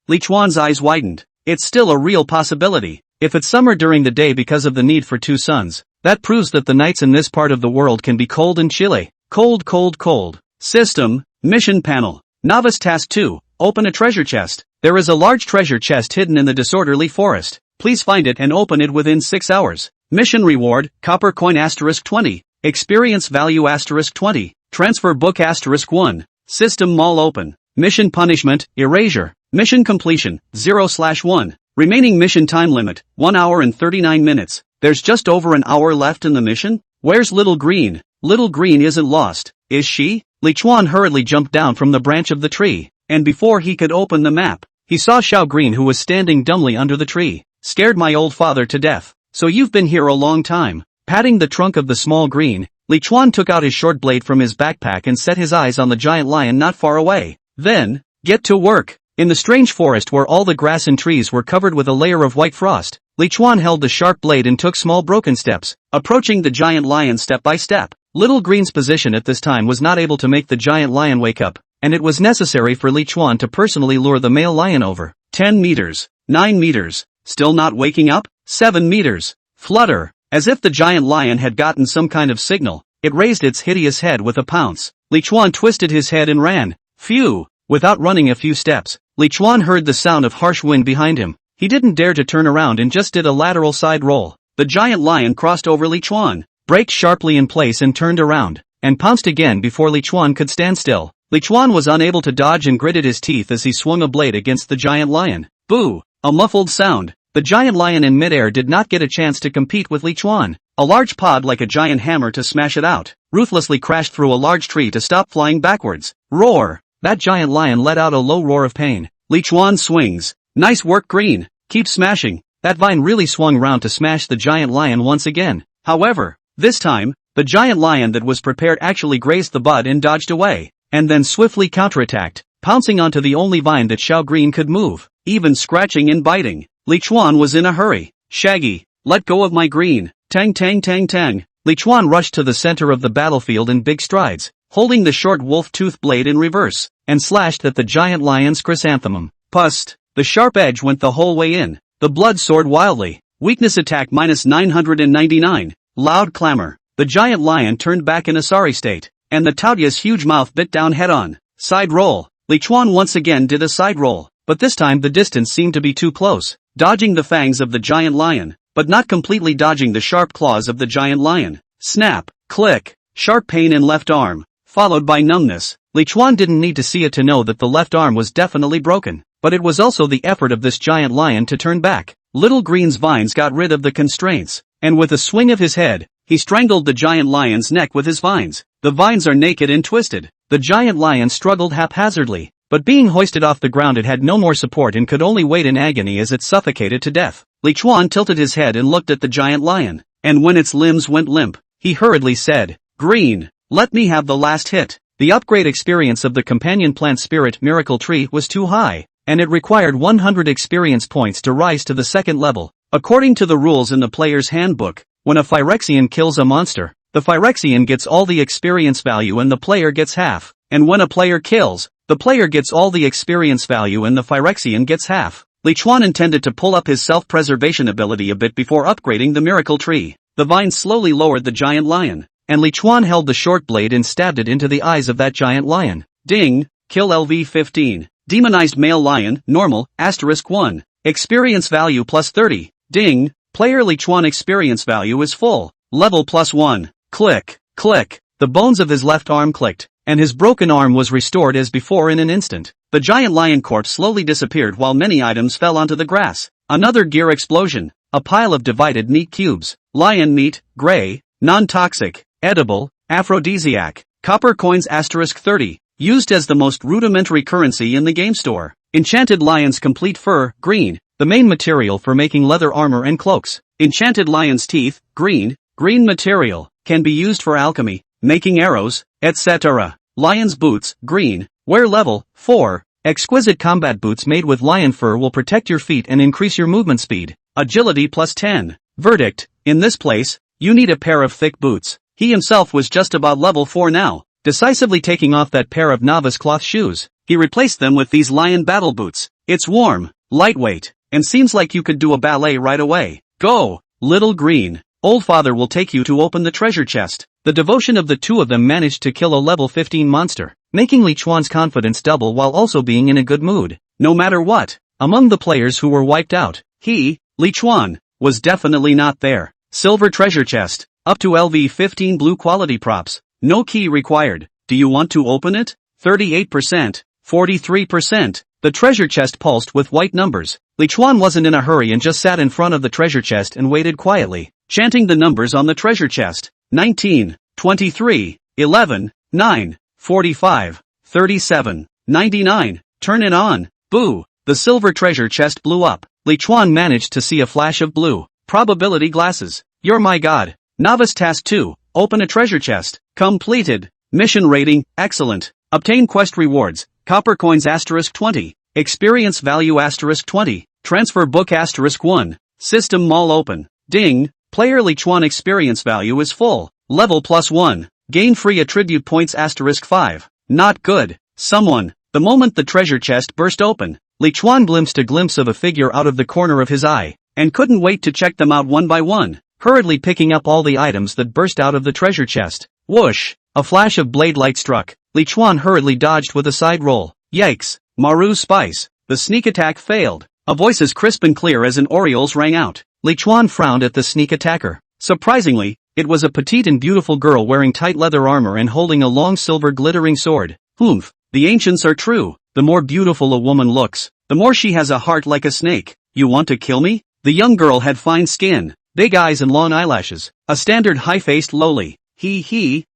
[SPEAKER 1] Li Chuan's eyes widened. It's still a real possibility. If it's summer during the day because of the need for two suns, that proves that the nights in this part of the world can be cold and chilly. Cold. System, mission panel. Novice Task 2, open a treasure chest. There is a large treasure chest hidden in the disorderly forest. Please find it and open it within 6 hours. Mission reward, copper coin *20, experience value *20, transfer book *1. System mall open. Mission punishment, erasure. Mission completion, 0/1. Remaining mission time limit, 1 hour and 39 minutes. There's just over an hour left in the mission? Where's Little Green? Little Green isn't lost, is she? Li Chuan hurriedly jumped down from the branch of the tree, and before he could open the map, he saw Xiao Green who was standing dumbly under the tree. Scared my old father to death. So you've been here a long time. Patting the trunk of the small green, Li Chuan took out his short blade from his backpack and set his eyes on the giant lion not far away. Then, get to work. In the strange forest where all the grass and trees were covered with a layer of white frost, Li Chuan held the sharp blade and took small broken steps, approaching the giant lion step by step. Little Green's position at this time was not able to make the giant lion wake up, and it was necessary for Li Chuan to personally lure the male lion over. 10 meters, 9 meters, still not waking up? 7 meters. Flutter. As if the giant lion had gotten some kind of signal, it raised its hideous head with a pounce. Li Chuan twisted his head and ran. Phew! Without running a few steps, Li Chuan heard the sound of harsh wind behind him. He didn't dare to turn around and just did a lateral side roll. The giant lion crossed over Li Chuan, braked sharply in place and turned around, and pounced again before Li Chuan could stand still. Li Chuan was unable to dodge and gritted his teeth as he swung a blade against the giant lion. Boo! A muffled sound. The giant lion in midair did not get a chance to compete with Li Chuan. A large pod like a giant hammer to smash it out, ruthlessly crashed through a large tree to stop flying backwards. Roar! That giant lion let out a low roar of pain. Li Chuan swings. Nice work, Green. Keep smashing. That vine really swung round to smash the giant lion once again. However, this time, the giant lion that was prepared actually grazed the bud and dodged away, and then swiftly counterattacked, pouncing onto the only vine that Xiao Green could move, even scratching and biting. Li Chuan was in a hurry. Shaggy, let go of my Green. Tang. Li Chuan rushed to the center of the battlefield in big strides, holding the short wolf-tooth blade in reverse, and slashed at the giant lion's chrysanthemum. Pust! The sharp edge went the whole way in. The blood soared wildly. Weakness attack -999. Loud clamor. The giant lion turned back in a sorry state, and the Taotia's huge mouth bit down head-on. Side roll. Li Chuan once again did a side roll, but this time the distance seemed to be too close, dodging the fangs of the giant lion, but not completely dodging the sharp claws of the giant lion. Snap, click, sharp pain in left arm, followed by numbness. Li Chuan didn't need to see it to know that the left arm was definitely broken, but it was also the effort of this giant lion to turn back. Little Green's vines got rid of the constraints, and with a swing of his head, he strangled the giant lion's neck with his vines. The vines are naked and twisted. The giant lion struggled haphazardly, but being hoisted off the ground it had no more support and could only wait in agony as it suffocated to death. Li Chuan tilted his head and looked at the giant lion, and when its limbs went limp, he hurriedly said, "Green, let me have the last hit." The upgrade experience of the companion plant spirit miracle tree was too high, and it required 100 experience points to rise to the second level. According to the rules in the player's handbook, when a Phyrexian kills a monster, the Phyrexian gets all the experience value and the player gets half, and when a player kills, the player gets all the experience value and the Phyrexian gets half. Li Chuan intended to pull up his self-preservation ability a bit before upgrading the miracle tree. The vine slowly lowered the giant lion, and Li Chuan held the short blade and stabbed it into the eyes of that giant lion. Ding! Kill LV-15. Demonized male lion, normal, *1. Experience value +30. Ding! Player Li Chuan experience value is full. Level +1. Click. Click. The bones of his left arm clicked, and his broken arm was restored as before in an instant. The giant lion corpse slowly disappeared while many items fell onto the grass. Another gear explosion. A pile of divided meat cubes. Lion meat, gray, non-toxic, edible, aphrodisiac. Copper coins *30. Used as the most rudimentary currency in the game store. Enchanted lion's complete fur, green. The main material for making leather armor and cloaks. Enchanted lion's teeth, green. Green material, can be used for alchemy, making arrows, etc. Lion's boots, green. Wear level 4. Exquisite combat boots made with lion fur will protect your feet and increase your movement speed. Agility +10. Verdict: in this place, you need a pair of thick boots. He himself was just about level 4 now. Decisively taking off that pair of novice cloth shoes, he replaced them with these lion battle boots. It's warm, lightweight, and seems like you could do a ballet right away. Go, little green. Old father will take you to open the treasure chest. The devotion of the two of them managed to kill a level 15 monster, making Li Chuan's confidence double while also being in a good mood. No matter what, among the players who were wiped out, he, Li Chuan, was definitely not there. Silver treasure chest, up to LV 15 blue quality props, no key required. Do you want to open it? 38%, 43%. The treasure chest pulsed with white numbers. Li Chuan wasn't in a hurry and just sat in front of the treasure chest and waited quietly, chanting the numbers on the treasure chest. 19, 23, 11, 9, 45, 37, 99. Turn it on. Boo! The silver treasure chest blew up. Li Chuan managed to see a flash of blue. Probability glasses. You're my god. Novice task 2. Open a treasure chest. Completed. Mission rating, excellent. Obtain quest rewards. Copper coins *20. Experience value *20. Transfer book *1. System mall open. Ding. Player Li Chuan experience value is full. Level +1. Gain free attribute points *5. Not good. Someone. The moment the treasure chest burst open, Li Chuan glimpsed a glimpse of a figure out of the corner of his eye, and couldn't wait to check them out one by one, hurriedly picking up all the items that burst out of the treasure chest. Whoosh! A flash of blade light struck. Li Chuan hurriedly dodged with a side roll. Yikes! Maru spice. The sneak attack failed. A voice as crisp and clear as an oriole's rang out. Li Chuan frowned at the sneak attacker. Surprisingly, it was a petite and beautiful girl wearing tight leather armor and holding a long silver glittering sword. Oomph! The ancients are true. The more beautiful a woman looks, the more she has a heart like a snake. You want to kill me? The young girl had fine skin, big eyes and long eyelashes. A standard high-faced lowly.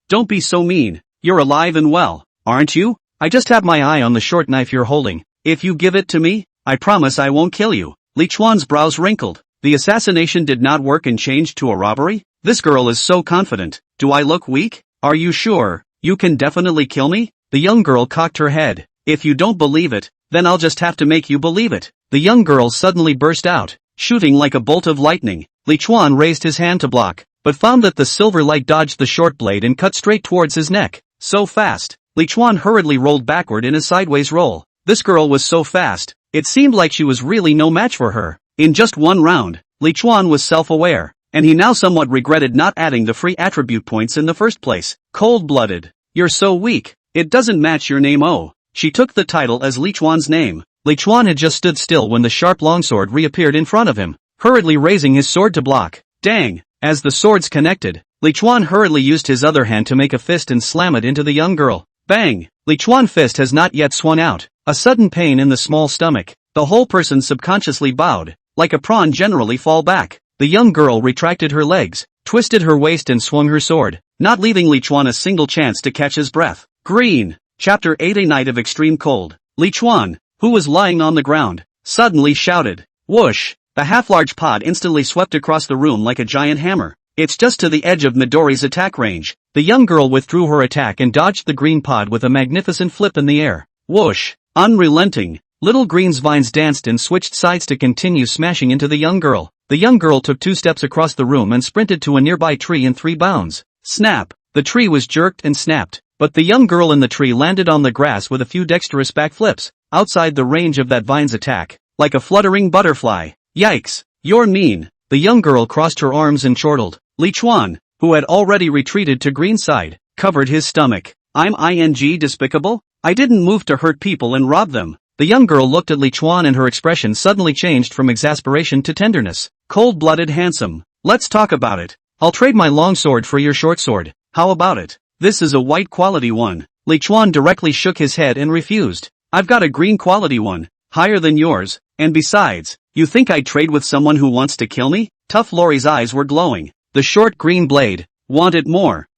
[SPEAKER 1] Don't be so mean. You're alive and well, aren't you? I just have my eye on the short knife you're holding. If you give it to me, I promise I won't kill you. Li Chuan's brows wrinkled. The assassination did not work and changed to a robbery? This girl is so confident. Do I look weak? Are you sure? You can definitely kill me? The young girl cocked her head. If you don't believe it, then I'll just have to make you believe it. The young girl suddenly burst out, shooting like a bolt of lightning. Li Chuan raised his hand to block, but found that the silver light dodged the short blade and cut straight towards his neck. So fast. Li Chuan hurriedly rolled backward in a sideways roll. This girl was so fast, it seemed like she was really no match for her. In just one round, Li Chuan was self-aware, and he now somewhat regretted not adding the free attribute points in the first place. Cold-blooded. You're so weak. It doesn't match your name. Oh. She took the title as Li Chuan's name. Li Chuan had just stood still when the sharp longsword reappeared in front of him, hurriedly raising his sword to block. Dang! As the swords connected, Li Chuan hurriedly used his other hand to make a fist and slam it into the young girl. Bang! Li Chuan's fist has not yet swung out. A sudden pain in the small stomach. The whole person subconsciously bowed, like a prawn generally fall back. The young girl retracted her legs, twisted her waist and swung her sword, not leaving Li Chuan a single chance to catch his breath. Green. Chapter 8. A night of extreme cold. Li Chuan, who was lying on the ground, suddenly shouted. Whoosh! The half-large pod instantly swept across the room like a giant hammer. It's just to the edge of Midori's attack range. The young girl withdrew her attack and dodged the green pod with a magnificent flip in the air. Whoosh! Unrelenting, little green's vines danced and switched sides to continue smashing into the young girl. The young girl took 2 steps across the room and sprinted to a nearby tree in 3 bounds. Snap! The tree was jerked and snapped, but the young girl in the tree landed on the grass with a few dexterous backflips, outside the range of that vine's attack, like a fluttering butterfly. Yikes! You're mean! The young girl crossed her arms and chortled. Li Chuan, who had already retreated to green side, covered his stomach. I'm despicable? I didn't move to hurt people and rob them. The young girl looked at Li Chuan and her expression suddenly changed from exasperation to tenderness. Cold-blooded handsome. Let's talk about it. I'll trade my long sword for your short sword. How about it? This is a white quality one. Li Chuan directly shook his head and refused. I've got a green quality one, higher than yours, and besides, you think I'd trade with someone who wants to kill me? Tough Lori's eyes were glowing. The short green blade. Want it more?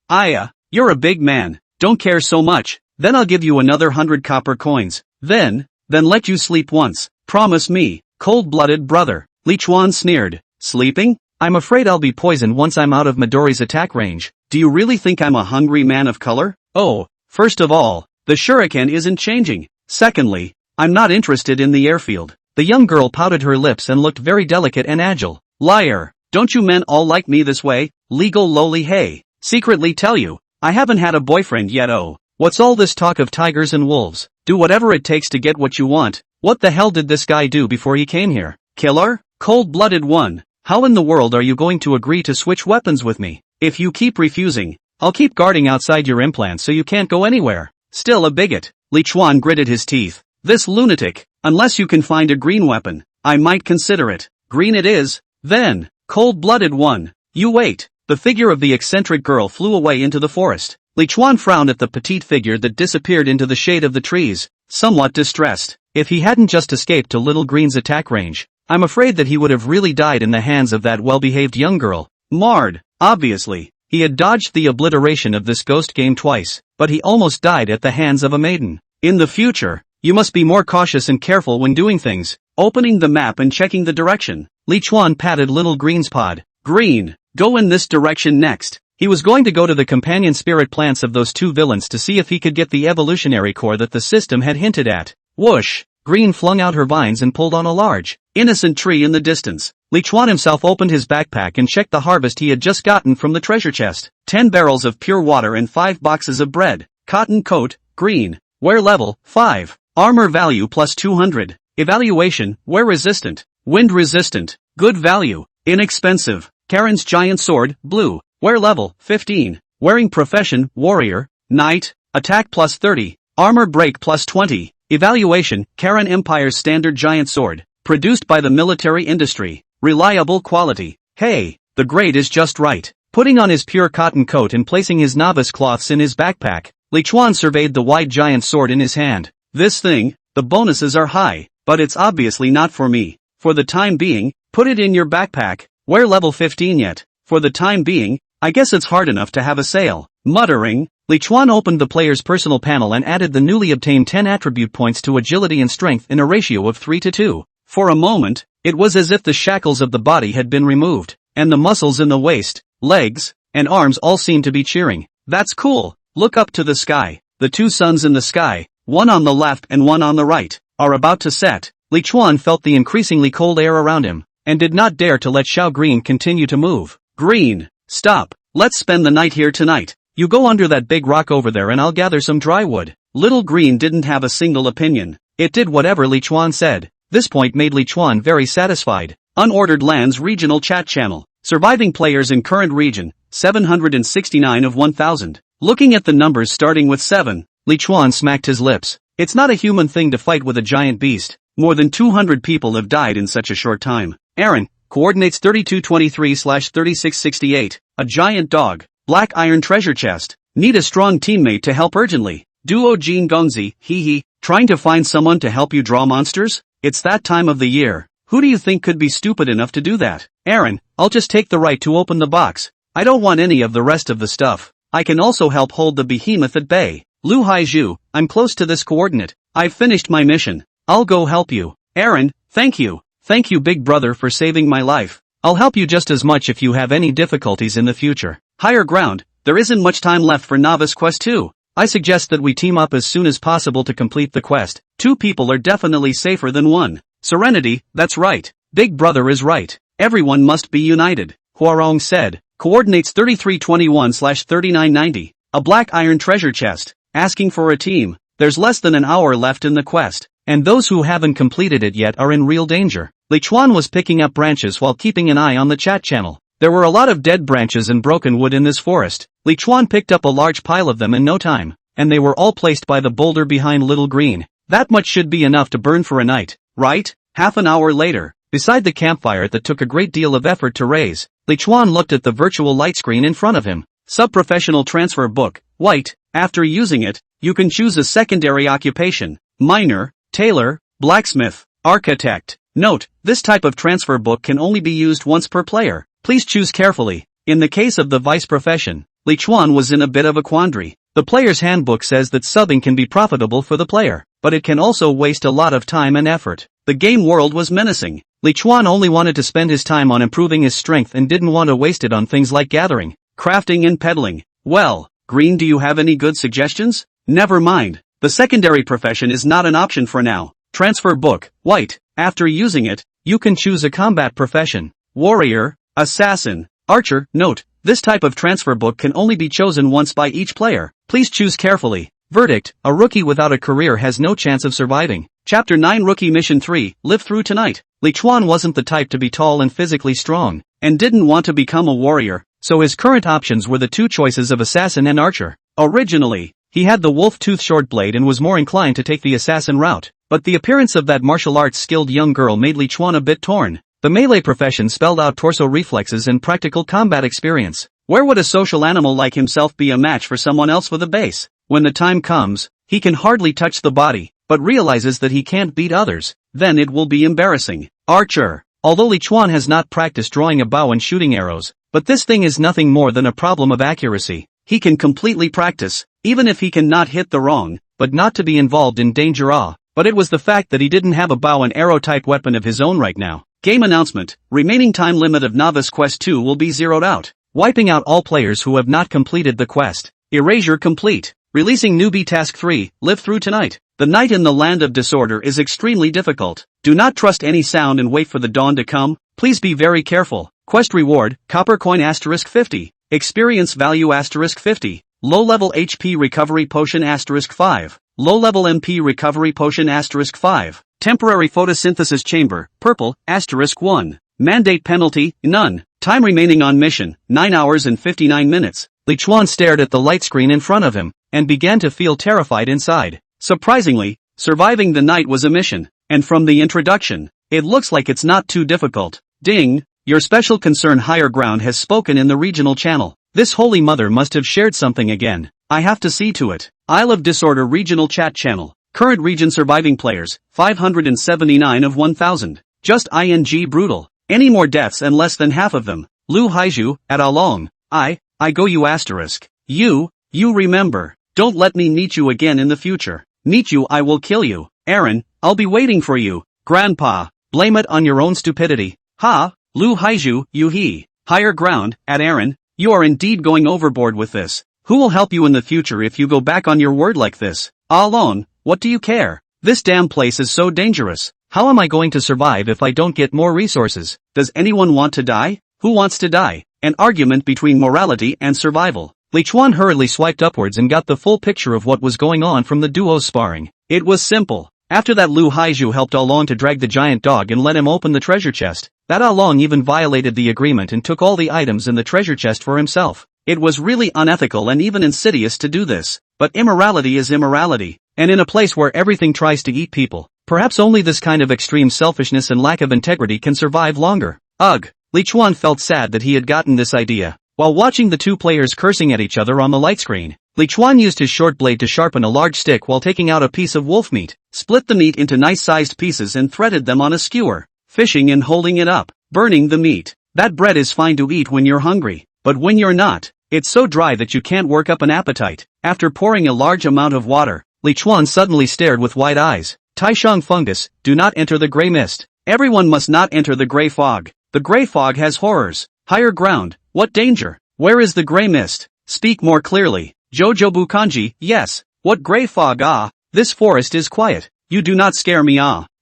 [SPEAKER 1] You're a big man. Don't care so much. Then I'll give you another 100 copper coins. Then let you sleep once. Promise me. Cold-blooded brother. Li Chuan sneered. Sleeping? I'm afraid I'll be poisoned once I'm out of Midori's attack range. Do you really think I'm a hungry man of color? Oh, first of all, the shuriken isn't changing. Secondly, I'm not interested in the airfield. The young girl pouted her lips and looked very delicate and agile. Liar. Don't you men all like me this way? Legal lowly hey. Secretly tell you, I haven't had a boyfriend yet. Oh. What's all this talk of tigers and wolves? Do whatever it takes to get what you want. What the hell did this guy do before he came here? Killer? Cold-blooded one. How in the world are you going to agree to switch weapons with me? If you keep refusing, I'll keep guarding outside your implant so you can't go anywhere. Still a bigot. Li Chuan gritted his teeth. This lunatic. Unless you can find a green weapon, I might consider it. Green it is. Then. Cold-blooded one. You wait. The figure of the eccentric girl flew away into the forest. Li Chuan frowned at the petite figure that disappeared into the shade of the trees, somewhat distressed. If he hadn't just escaped to Little Green's attack range, I'm afraid that he would have really died in the hands of that well-behaved young girl. Marred. Obviously, he had dodged the obliteration of this ghost game twice, but he almost died at the hands of a maiden. In the future, you must be more cautious and careful when doing things. Opening the map and checking the direction. Li Chuan patted Little Green's pod. Green, go in this direction next. He was going to go to the companion spirit plants of those two villains to see if he could get the evolutionary core that the system had hinted at. Whoosh! Green flung out her vines and pulled on a large, innocent tree in the distance. Li Chuan himself opened his backpack and checked the harvest he had just gotten from the treasure chest. 10 barrels of pure water and 5 boxes of bread. Cotton coat, green. Wear level, 5. Armor value plus 200. Evaluation, wear resistant. Wind resistant. Good value. Inexpensive. Karen's giant sword, blue. Wear level, 15. Wearing profession, warrior. Knight. Attack plus 30. Armor break plus 20. Evaluation, Karen Empire's standard giant sword. Produced by the military industry. Reliable quality. Hey, the grade is just right. Putting on his pure cotton coat and placing his novice cloths in his backpack, Li Chuan surveyed the wide giant sword in his hand. This thing, the bonuses are high, but it's obviously not for me. For the time being, put it in your backpack. We're level 15 yet. For the time being, I guess it's hard enough to have a sale. Muttering, Li Chuan opened the player's personal panel and added the newly obtained 10 attribute points to agility and strength in a ratio of 3:2. For a moment, it was as if the shackles of the body had been removed, and the muscles in the waist, legs, and arms all seemed to be cheering. That's cool. Look up to the sky. The two suns in the sky, one on the left and one on the right, are about to set. Li Chuan felt the increasingly cold air around him, and did not dare to let Xiao Green continue to move. Green, stop. Let's spend the night here tonight. You go under that big rock over there and I'll gather some dry wood. Little Green didn't have a single opinion. It did whatever Li Chuan said. This point made Li Chuan very satisfied. Unordered Lands Regional Chat Channel. Surviving players in current region, 769 of 1000. Looking at the numbers starting with 7, Li Chuan smacked his lips. It's not a human thing to fight with a giant beast. More than 200 people have died in such a short time. Aaron, coordinates 3223/3668, a giant dog. Black iron treasure chest. Need a strong teammate to help urgently. Duo Jin Gongzi, hee. Trying to find someone to help you draw monsters? It's that time of the year. Who do you think could be stupid enough to do that? Aaron, I'll just take the right to open the box. I don't want any of the rest of the stuff. I can also help hold the behemoth at bay. Lu Haizhu, I'm close to this coordinate. I've finished my mission. I'll go help you. Aaron, thank you. Thank you big brother for saving my life. I'll help you just as much if you have any difficulties in the future. Higher ground, there isn't much time left for Novice Quest 2. I suggest that we team up as soon as possible to complete the quest. 2 people are definitely safer than 1. Serenity, that's right. Big brother is right. Everyone must be united. Huarong said. Coordinates 3321/3990. A black iron treasure chest. Asking for a team. There's less than an hour left in the quest, and those who haven't completed it yet are in real danger. Li Chuan was picking up branches while keeping an eye on the chat channel. There were a lot of dead branches and broken wood in this forest. Li Chuan picked up a large pile of them in no time, and they were all placed by the boulder behind Little Green. That much should be enough to burn for a night, right? Half an hour later, beside the campfire that took a great deal of effort to raise, Li Chuan looked at the virtual light screen in front of him. Sub-professional transfer book, white. After using it, you can choose a secondary occupation: miner, tailor, blacksmith, architect. Note, this type of transfer book can only be used once per player. Please choose carefully. In the case of the vice profession, Li Chuan was in a bit of a quandary. The player's handbook says that subbing can be profitable for the player, but it can also waste a lot of time and effort. The game world was menacing. Li Chuan only wanted to spend his time on improving his strength and didn't want to waste it on things like gathering, crafting and peddling. Well, Green, do you have any good suggestions? Never mind. The secondary profession is not an option for now. Transfer book, white. After using it, you can choose a combat profession: warrior, assassin, archer. Note, this type of transfer book can only be chosen once by each player. Please choose carefully. Verdict: a rookie without a career has no chance of surviving. Chapter 9 Rookie Mission 3, Live Through Tonight. Li Chuan wasn't the type to be tall and physically strong, and didn't want to become a warrior, so his current options were the two choices of assassin and archer. Originally, he had the wolf-tooth short blade and was more inclined to take the assassin route, but the appearance of that martial arts skilled young girl made Li Chuan a bit torn. The melee profession spelled out torso reflexes and practical combat experience. Where would a social animal like himself be a match for someone else with a base? When the time comes, he can hardly touch the body, but realizes that he can't beat others. Then it will be embarrassing. Archer. Although Li Chuan has not practiced drawing a bow and shooting arrows, but this thing is nothing more than a problem of accuracy. He can completely practice, even if he cannot hit the wrong, but not to be involved in danger. But it was the fact that he didn't have a bow and arrow type weapon of his own right now. Game announcement: remaining time limit of Novice Quest 2 will be zeroed out, wiping out all players who have not completed the quest. Erasure complete. Releasing newbie task 3, Live Through Tonight. The night in the land of disorder is extremely difficult. Do not trust any sound and wait for the dawn to come. Please be very careful. Quest reward: copper coin *50. Experience value *50. Low-level HP recovery potion *5. Low-level MP recovery potion *5. Temporary photosynthesis chamber, purple, *1. Mandate penalty, none. Time remaining on mission, 9 hours and 59 minutes. Li Chuan stared at the light screen in front of him, and began to feel terrified inside. Surprisingly, surviving the night was a mission, and from the introduction, it looks like it's not too difficult. Ding! Your special concern Higher Ground has spoken in the regional channel. This holy mother must have shared something again. I have to see to it. Isle of Disorder regional chat channel. Current region surviving players, 579 of 1000. Just ing brutal. Any more deaths and less than half of them. Lu Haiju, at Along. I go you asterisk. You remember. Don't let me meet you again in the future. Meet you, I will kill you. Aaron, I'll be waiting for you. Grandpa, blame it on your own stupidity. Ha, Lu Haiju, he. Higher Ground, at Aaron, you are indeed going overboard with this. Who will help you in the future if you go back on your word like this? Alone, what do you care? This damn place is so dangerous. How am I going to survive if I don't get more resources? Does anyone want to die? Who wants to die? An argument between morality and survival. Li Chuan hurriedly swiped upwards and got the full picture of what was going on from the duo's sparring. It was simple. After that, Lu Haiju helped Along to drag the giant dog and let him open the treasure chest. That Along even violated the agreement and took all the items in the treasure chest for himself. It was really unethical and even insidious to do this. But immorality is immorality. And in a place where everything tries to eat people, perhaps only this kind of extreme selfishness and lack of integrity can survive longer. Ugh. Li Chuan felt sad that he had gotten this idea. While watching the two players cursing at each other on the light screen, Li Chuan used his short blade to sharpen a large stick while taking out a piece of wolf meat, split the meat into nice-sized pieces and threaded them on a skewer, fishing and holding it up, burning the meat. That bread is fine to eat when you're hungry, but when you're not, it's so dry that you can't work up an appetite. After pouring a large amount of water, Li Chuan suddenly stared with wide eyes. Taishang fungus, do not enter the gray mist. Everyone must not enter the gray fog. The gray fog has horrors. Higher Ground, what danger? Where is the gray mist? Speak more clearly. Jojobu kanji, yes. What gray fog? This forest is quiet. You do not scare me.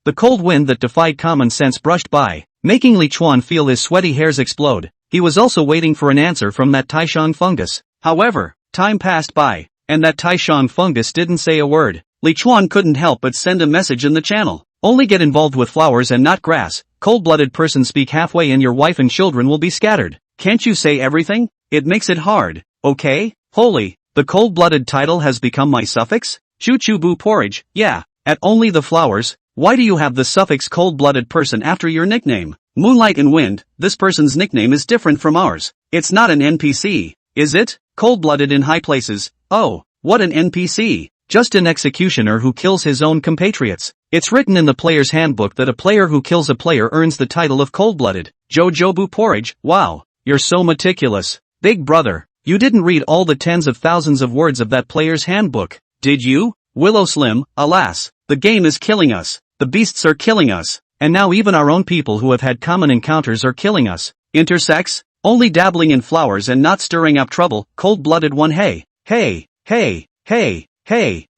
[SPEAKER 1] The cold wind that defied common sense brushed by, making Li Chuan feel his sweaty hairs explode. He was also waiting for an answer from that Taishang fungus. However, time passed by, and that Taishang fungus didn't say a word. Li Chuan couldn't help but send a message in the channel. Only get involved with flowers and not grass. Cold-blooded person speak halfway and your wife and children will be scattered. Can't you say everything? It makes it hard, okay? Holy, the cold-blooded title has become my suffix? Choo-choo-boo porridge, yeah, at only the flowers. Why do you have the suffix cold-blooded person after your nickname? Moonlight and Wind, this person's nickname is different from ours. It's not an NPC. is it? Cold-blooded in high places. Oh, what an NPC. Just an executioner who kills his own compatriots. It's written in the player's handbook that a player who kills a player earns the title of cold-blooded. Jojobu porridge, wow, you're so meticulous. Big brother, you didn't read all the tens of thousands of words of that player's handbook, did you? Willow Slim, alas, the game is killing us, the beasts are killing us, and now even our own people who have had common encounters are killing us. Intersex? Only dabbling in flowers and not stirring up trouble, cold-blooded one. Hey,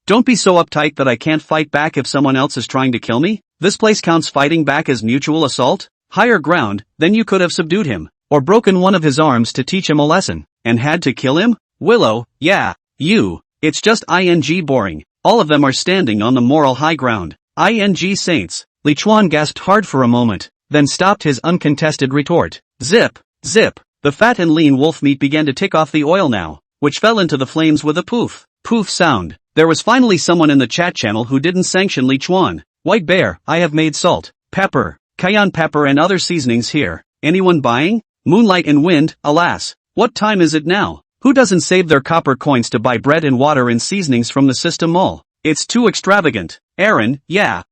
[SPEAKER 1] don't be so uptight that I can't fight back if someone else is trying to kill me. This place counts fighting back as mutual assault? Higher ground, then you could have subdued him, or broken one of his arms to teach him a lesson, and had to kill him? Willow, yeah, you, it's just ing boring, all of them are standing on the moral high ground. Ing saints. Li Chuan gasped hard for a moment, then stopped his uncontested retort. Zip, zip, the fat and lean wolf meat began to tick off the oil now, which fell into the flames with a poof sound. There was finally someone in the chat channel who didn't sanction Li Chuan. White Bear, I have made salt, pepper, cayenne pepper and other seasonings here. Anyone buying? Moonlight and wind, alas. What time is it now? Who doesn't save their copper coins to buy bread and water and seasonings from the system mall? It's too extravagant. Aaron, yeah,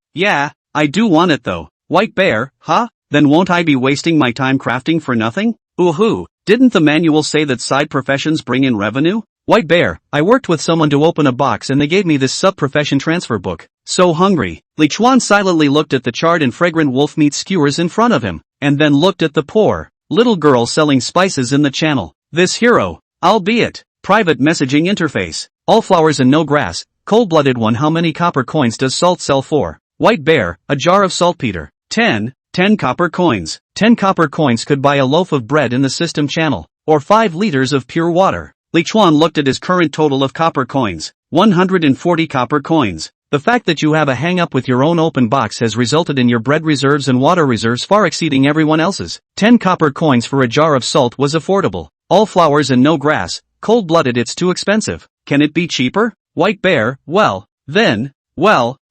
[SPEAKER 1] I do want it though. White Bear, huh? Then won't I be wasting my time crafting for nothing? Ooh, didn't the manual say that side professions bring in revenue? White Bear, I worked with someone to open a box and they gave me this sub-profession transfer book. So hungry. Li Chuan silently looked at the charred and fragrant wolf meat skewers in front of him, and then looked at the poor little girl selling spices in the channel. This hero, albeit private messaging interface. All flowers and no grass. Cold-blooded one. How many copper coins does salt sell for? White Bear, a jar of saltpeter. 10 copper coins. 10 copper coins could buy a loaf of bread in the system channel, or 5 liters of pure water. Li Chuan looked at his current total of copper coins. 140 copper coins. The fact that you have a hang-up with your own open box has resulted in your bread reserves and water reserves far exceeding everyone else's. 10 copper coins for a jar of salt was affordable. All flowers and no grass. Cold-blooded, it's too expensive. Can it be cheaper? White Bear, well,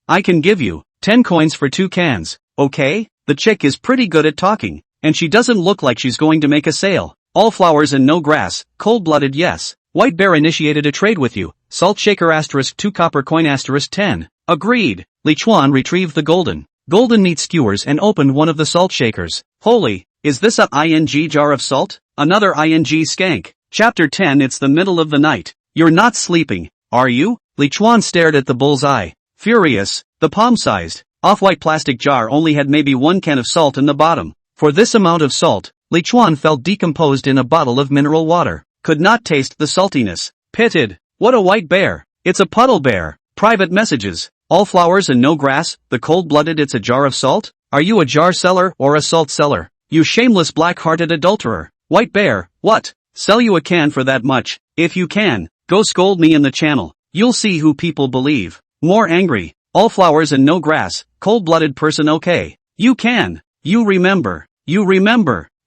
[SPEAKER 1] I can give you 10 coins for 2 cans, okay? The chick is pretty good at talking, and she doesn't look like she's going to make a sale. All flowers and no grass. Cold-blooded, yes. White Bear initiated a trade with you. Salt shaker * 2 copper coin * 10. Agreed. Li Chuan retrieved the golden meat skewers and opened one of the salt shakers. Holy, is this a ing jar of salt? Another ing skank. Chapter 10. It's the middle of the night. You're not sleeping, are you? Li Chuan stared at the bull's eye. Furious. The palm-sized, off-white plastic jar only had maybe 1 can of salt in the bottom. For this amount of salt, Li Chuan felt decomposed in a bottle of mineral water. Could not taste the saltiness. Pitted. What a white bear. It's a puddle bear. Private messages. All flowers and no grass. The cold-blooded, it's a jar of salt? Are you a jar seller or a salt seller? You shameless black-hearted adulterer. White Bear, what? Sell you a can for that much? If you can, go scold me in the channel. You'll see who people believe. More angry. All flowers and no grass. Cold-blooded person, okay. You can. You remember.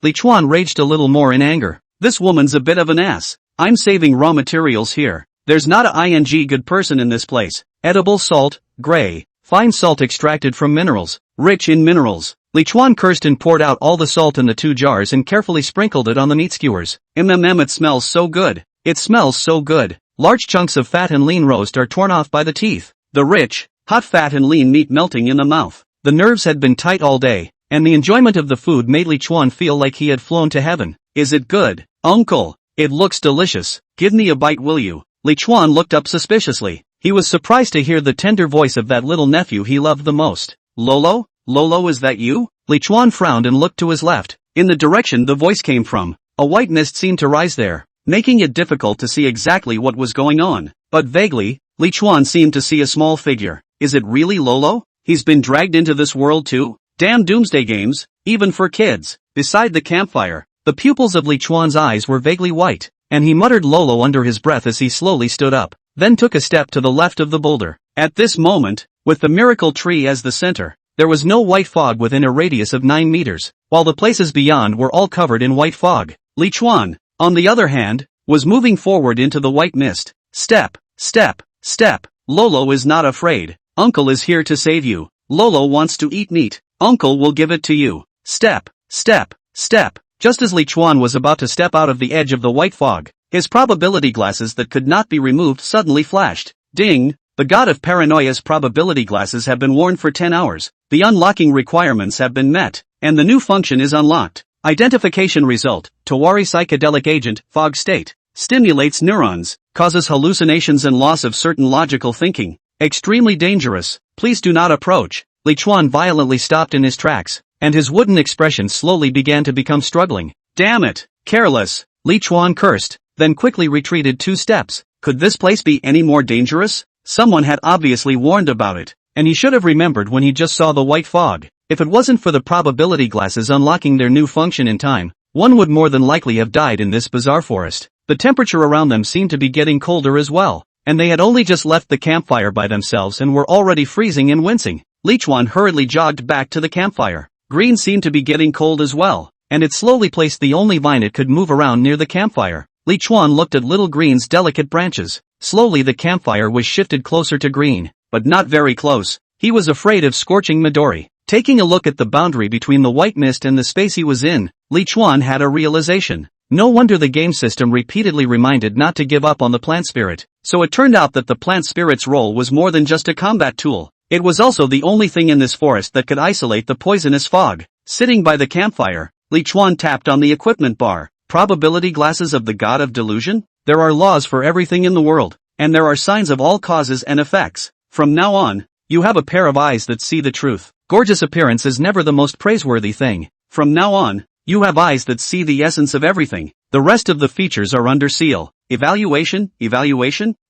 [SPEAKER 1] Li Chuan raged a little more in anger. This woman's a bit of an ass. I'm saving raw materials here. There's not a ing good person in this place. Edible salt, gray, fine salt extracted from minerals, rich in minerals. Li Chuan cursed and poured out all the salt in the 2 jars and carefully sprinkled it on the meat skewers. It smells so good. It smells so good. Large chunks of fat and lean roast are torn off by the teeth. The rich, hot fat and lean meat melting in the mouth. The nerves had been tight all day, and the enjoyment of the food made Li Chuan feel like he had flown to heaven. Is it good, uncle? It looks delicious. Give me a bite, will you? Li Chuan looked up suspiciously. He was surprised to hear the tender voice of that little nephew he loved the most. Lolo? Lolo, is that you? Li Chuan frowned and looked to his left. In the direction the voice came from, a white mist seemed to rise there, making it difficult to see exactly what was going on. But vaguely, Li Chuan seemed to see a small figure. Is it really Lolo? He's been dragged into this world too? Damn doomsday games, even for kids. Beside the campfire, the pupils of Li Chuan's eyes were vaguely white, and he muttered Lolo under his breath as he slowly stood up, then took a step to the left of the boulder. At this moment, with the miracle tree as the center, there was no white fog within a radius of 9 meters, while the places beyond were all covered in white fog. Li Chuan, on the other hand, was moving forward into the white mist. Step, step, step. Lolo is not afraid. Uncle is here to save you. Lolo wants to eat meat. Uncle will give it to you. Step, step, step. Just as Li Chuan was about to step out of the edge of the white fog, His probability glasses that could not be removed suddenly flashed. Ding! The god of paranoia's probability glasses have been worn for 10 hours, the unlocking requirements have been met, and the new function is unlocked. Identification result, Tawari psychedelic agent, fog state. Stimulates neurons, causes hallucinations and loss of certain logical thinking. Extremely dangerous, please do not approach. Li Chuan violently stopped in his tracks, and his wooden expression slowly began to become struggling. Damn it! Careless! Li Chuan cursed, then quickly retreated 2 steps. Could this place be any more dangerous? Someone had obviously warned about it, and he should have remembered when he just saw the white fog. If it wasn't for the probability glasses unlocking their new function in time, one would more than likely have died in this bizarre forest. The temperature around them seemed to be getting colder as well, and they had only just left the campfire by themselves and were already freezing and wincing. Li Chuan hurriedly jogged back to the campfire. Green seemed to be getting cold as well, and it slowly placed the only vine it could move around near the campfire. Li Chuan looked at little Green's delicate branches. Slowly the campfire was shifted closer to Green, but not very close. He was afraid of scorching Midori. Taking a look at the boundary between the white mist and the space he was in, Li Chuan had a realization. No wonder the game system repeatedly reminded not to give up on the plant spirit. So it turned out that the plant spirit's role was more than just a combat tool. It was also the only thing in this forest that could isolate the poisonous fog. Sitting by the campfire, Li Chuan tapped on the equipment bar. Probability glasses of the god of delusion? There are laws for everything in the world, and there are signs of all causes and effects. From now on, you have a pair of eyes that see the truth. Gorgeous appearance is never the most praiseworthy thing. From now on, you have eyes that see the essence of everything. The rest of the features are under seal. Evaluation?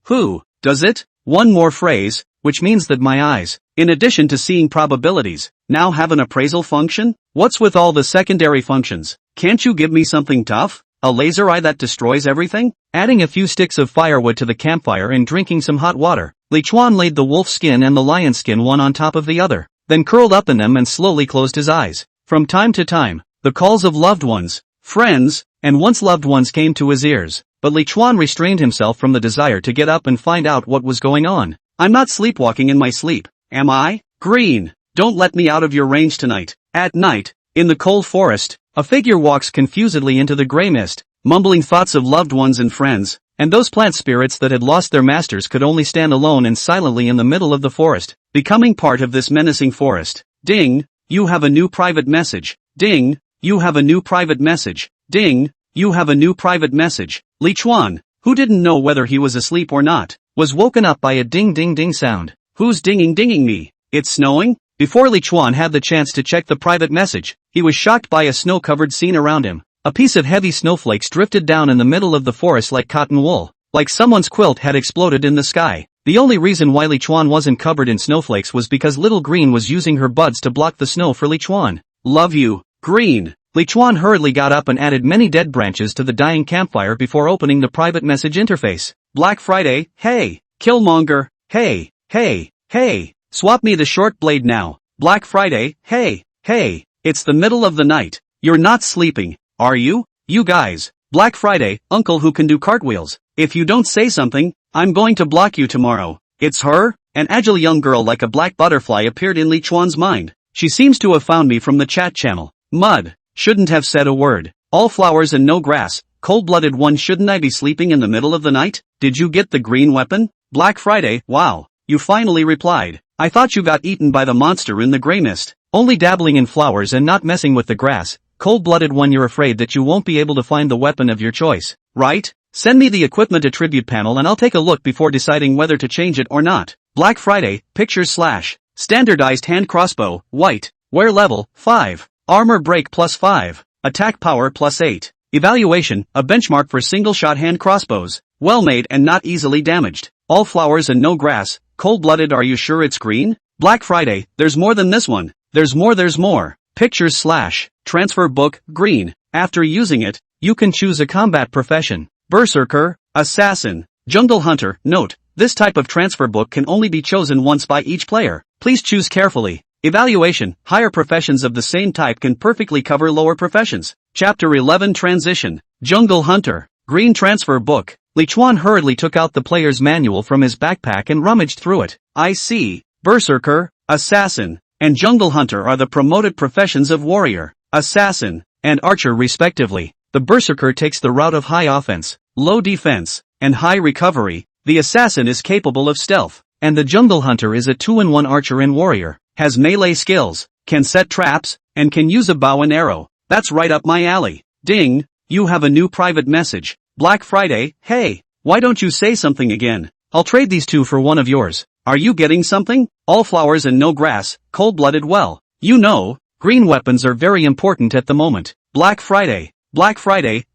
[SPEAKER 1] Who does it? One more phrase, which means that my eyes, in addition to seeing probabilities, now have an appraisal function? What's with all the secondary functions? Can't you give me something tough? A laser eye that destroys everything? Adding a few sticks of firewood to the campfire and drinking some hot water, Li Chuan laid the wolf skin and the lion skin one on top of the other, then curled up in them and slowly closed his eyes. From time to time, the calls of loved ones, friends, and once loved ones came to his ears, but Li Chuan restrained himself from the desire to get up and find out what was going on. I'm not sleepwalking in my sleep, am I? Green, don't let me out of your range tonight. At night, in the cold forest, a figure walks confusedly into the gray mist, mumbling thoughts of loved ones and friends, and those plant spirits that had lost their masters could only stand alone and silently in the middle of the forest, becoming part of this menacing forest. Ding, you have a new private message. Ding, you have a new private message. Ding, you have a new private message. Li Chuan, who didn't know whether he was asleep or not, was woken up by a ding ding ding sound. Who's dinging me? It's snowing? Before Li Chuan had the chance to check the private message, he was shocked by a snow-covered scene around him. A piece of heavy snowflakes drifted down in the middle of the forest like cotton wool, like someone's quilt had exploded in the sky. The only reason why Li Chuan wasn't covered in snowflakes was because little Green was using her buds to block the snow for Li Chuan. Love you, Green. Li Chuan hurriedly got up and added many dead branches to the dying campfire before opening the private message interface. Black Friday, hey. Killmonger, hey. Swap me the short blade now. Black Friday, hey. It's the middle of the night. You're not sleeping, are you? You guys. Black Friday, uncle who can do cartwheels. If you don't say something, I'm going to block you tomorrow. It's her? An agile young girl like a black butterfly appeared in Li Chuan's mind. She seems to have found me from the chat channel. Mud. Shouldn't have said a word. All flowers and no grass. Cold-blooded one, shouldn't I be sleeping in the middle of the night? Did you get the green weapon? Black Friday, wow. You finally replied. I thought you got eaten by the monster in the gray mist. Only dabbling in flowers and not messing with the grass. Cold-blooded one, you're afraid that you won't be able to find the weapon of your choice, right? Send me the equipment attribute panel and I'll take a look before deciding whether to change it or not. Black Friday, pictures / standardized hand crossbow, white, wear level, 5, armor break +5, attack power +8. Evaluation, a benchmark for single-shot hand crossbows, well-made and not easily damaged. All flowers and no grass. Cold-blooded, are you sure it's green? Black Friday, there's more than this one. There's more. Pictures / transfer book, green. After using it, you can choose a combat profession. Berserker, assassin, jungle hunter. Note, this type of transfer book can only be chosen once by each player. Please choose carefully. Evaluation, higher professions of the same type can perfectly cover lower professions. Chapter 11 Transition, jungle hunter, green transfer book. Li Chuan hurriedly took out the player's manual from his backpack and rummaged through it. I see. Berserker, assassin, and jungle hunter are the promoted professions of warrior, assassin, and archer respectively. The berserker takes the route of high offense, low defense, and high recovery. The assassin is capable of stealth, and the jungle hunter is a 2-in-1 archer and warrior, has melee skills, can set traps, and can use a bow and arrow. That's right up my alley. Ding, you have a new private message. Black Friday, hey, why don't you say something again? I'll trade these two for one of yours. Are you getting something? All flowers and no grass, cold-blooded well. You know, green weapons are very important at the moment. Black Friday,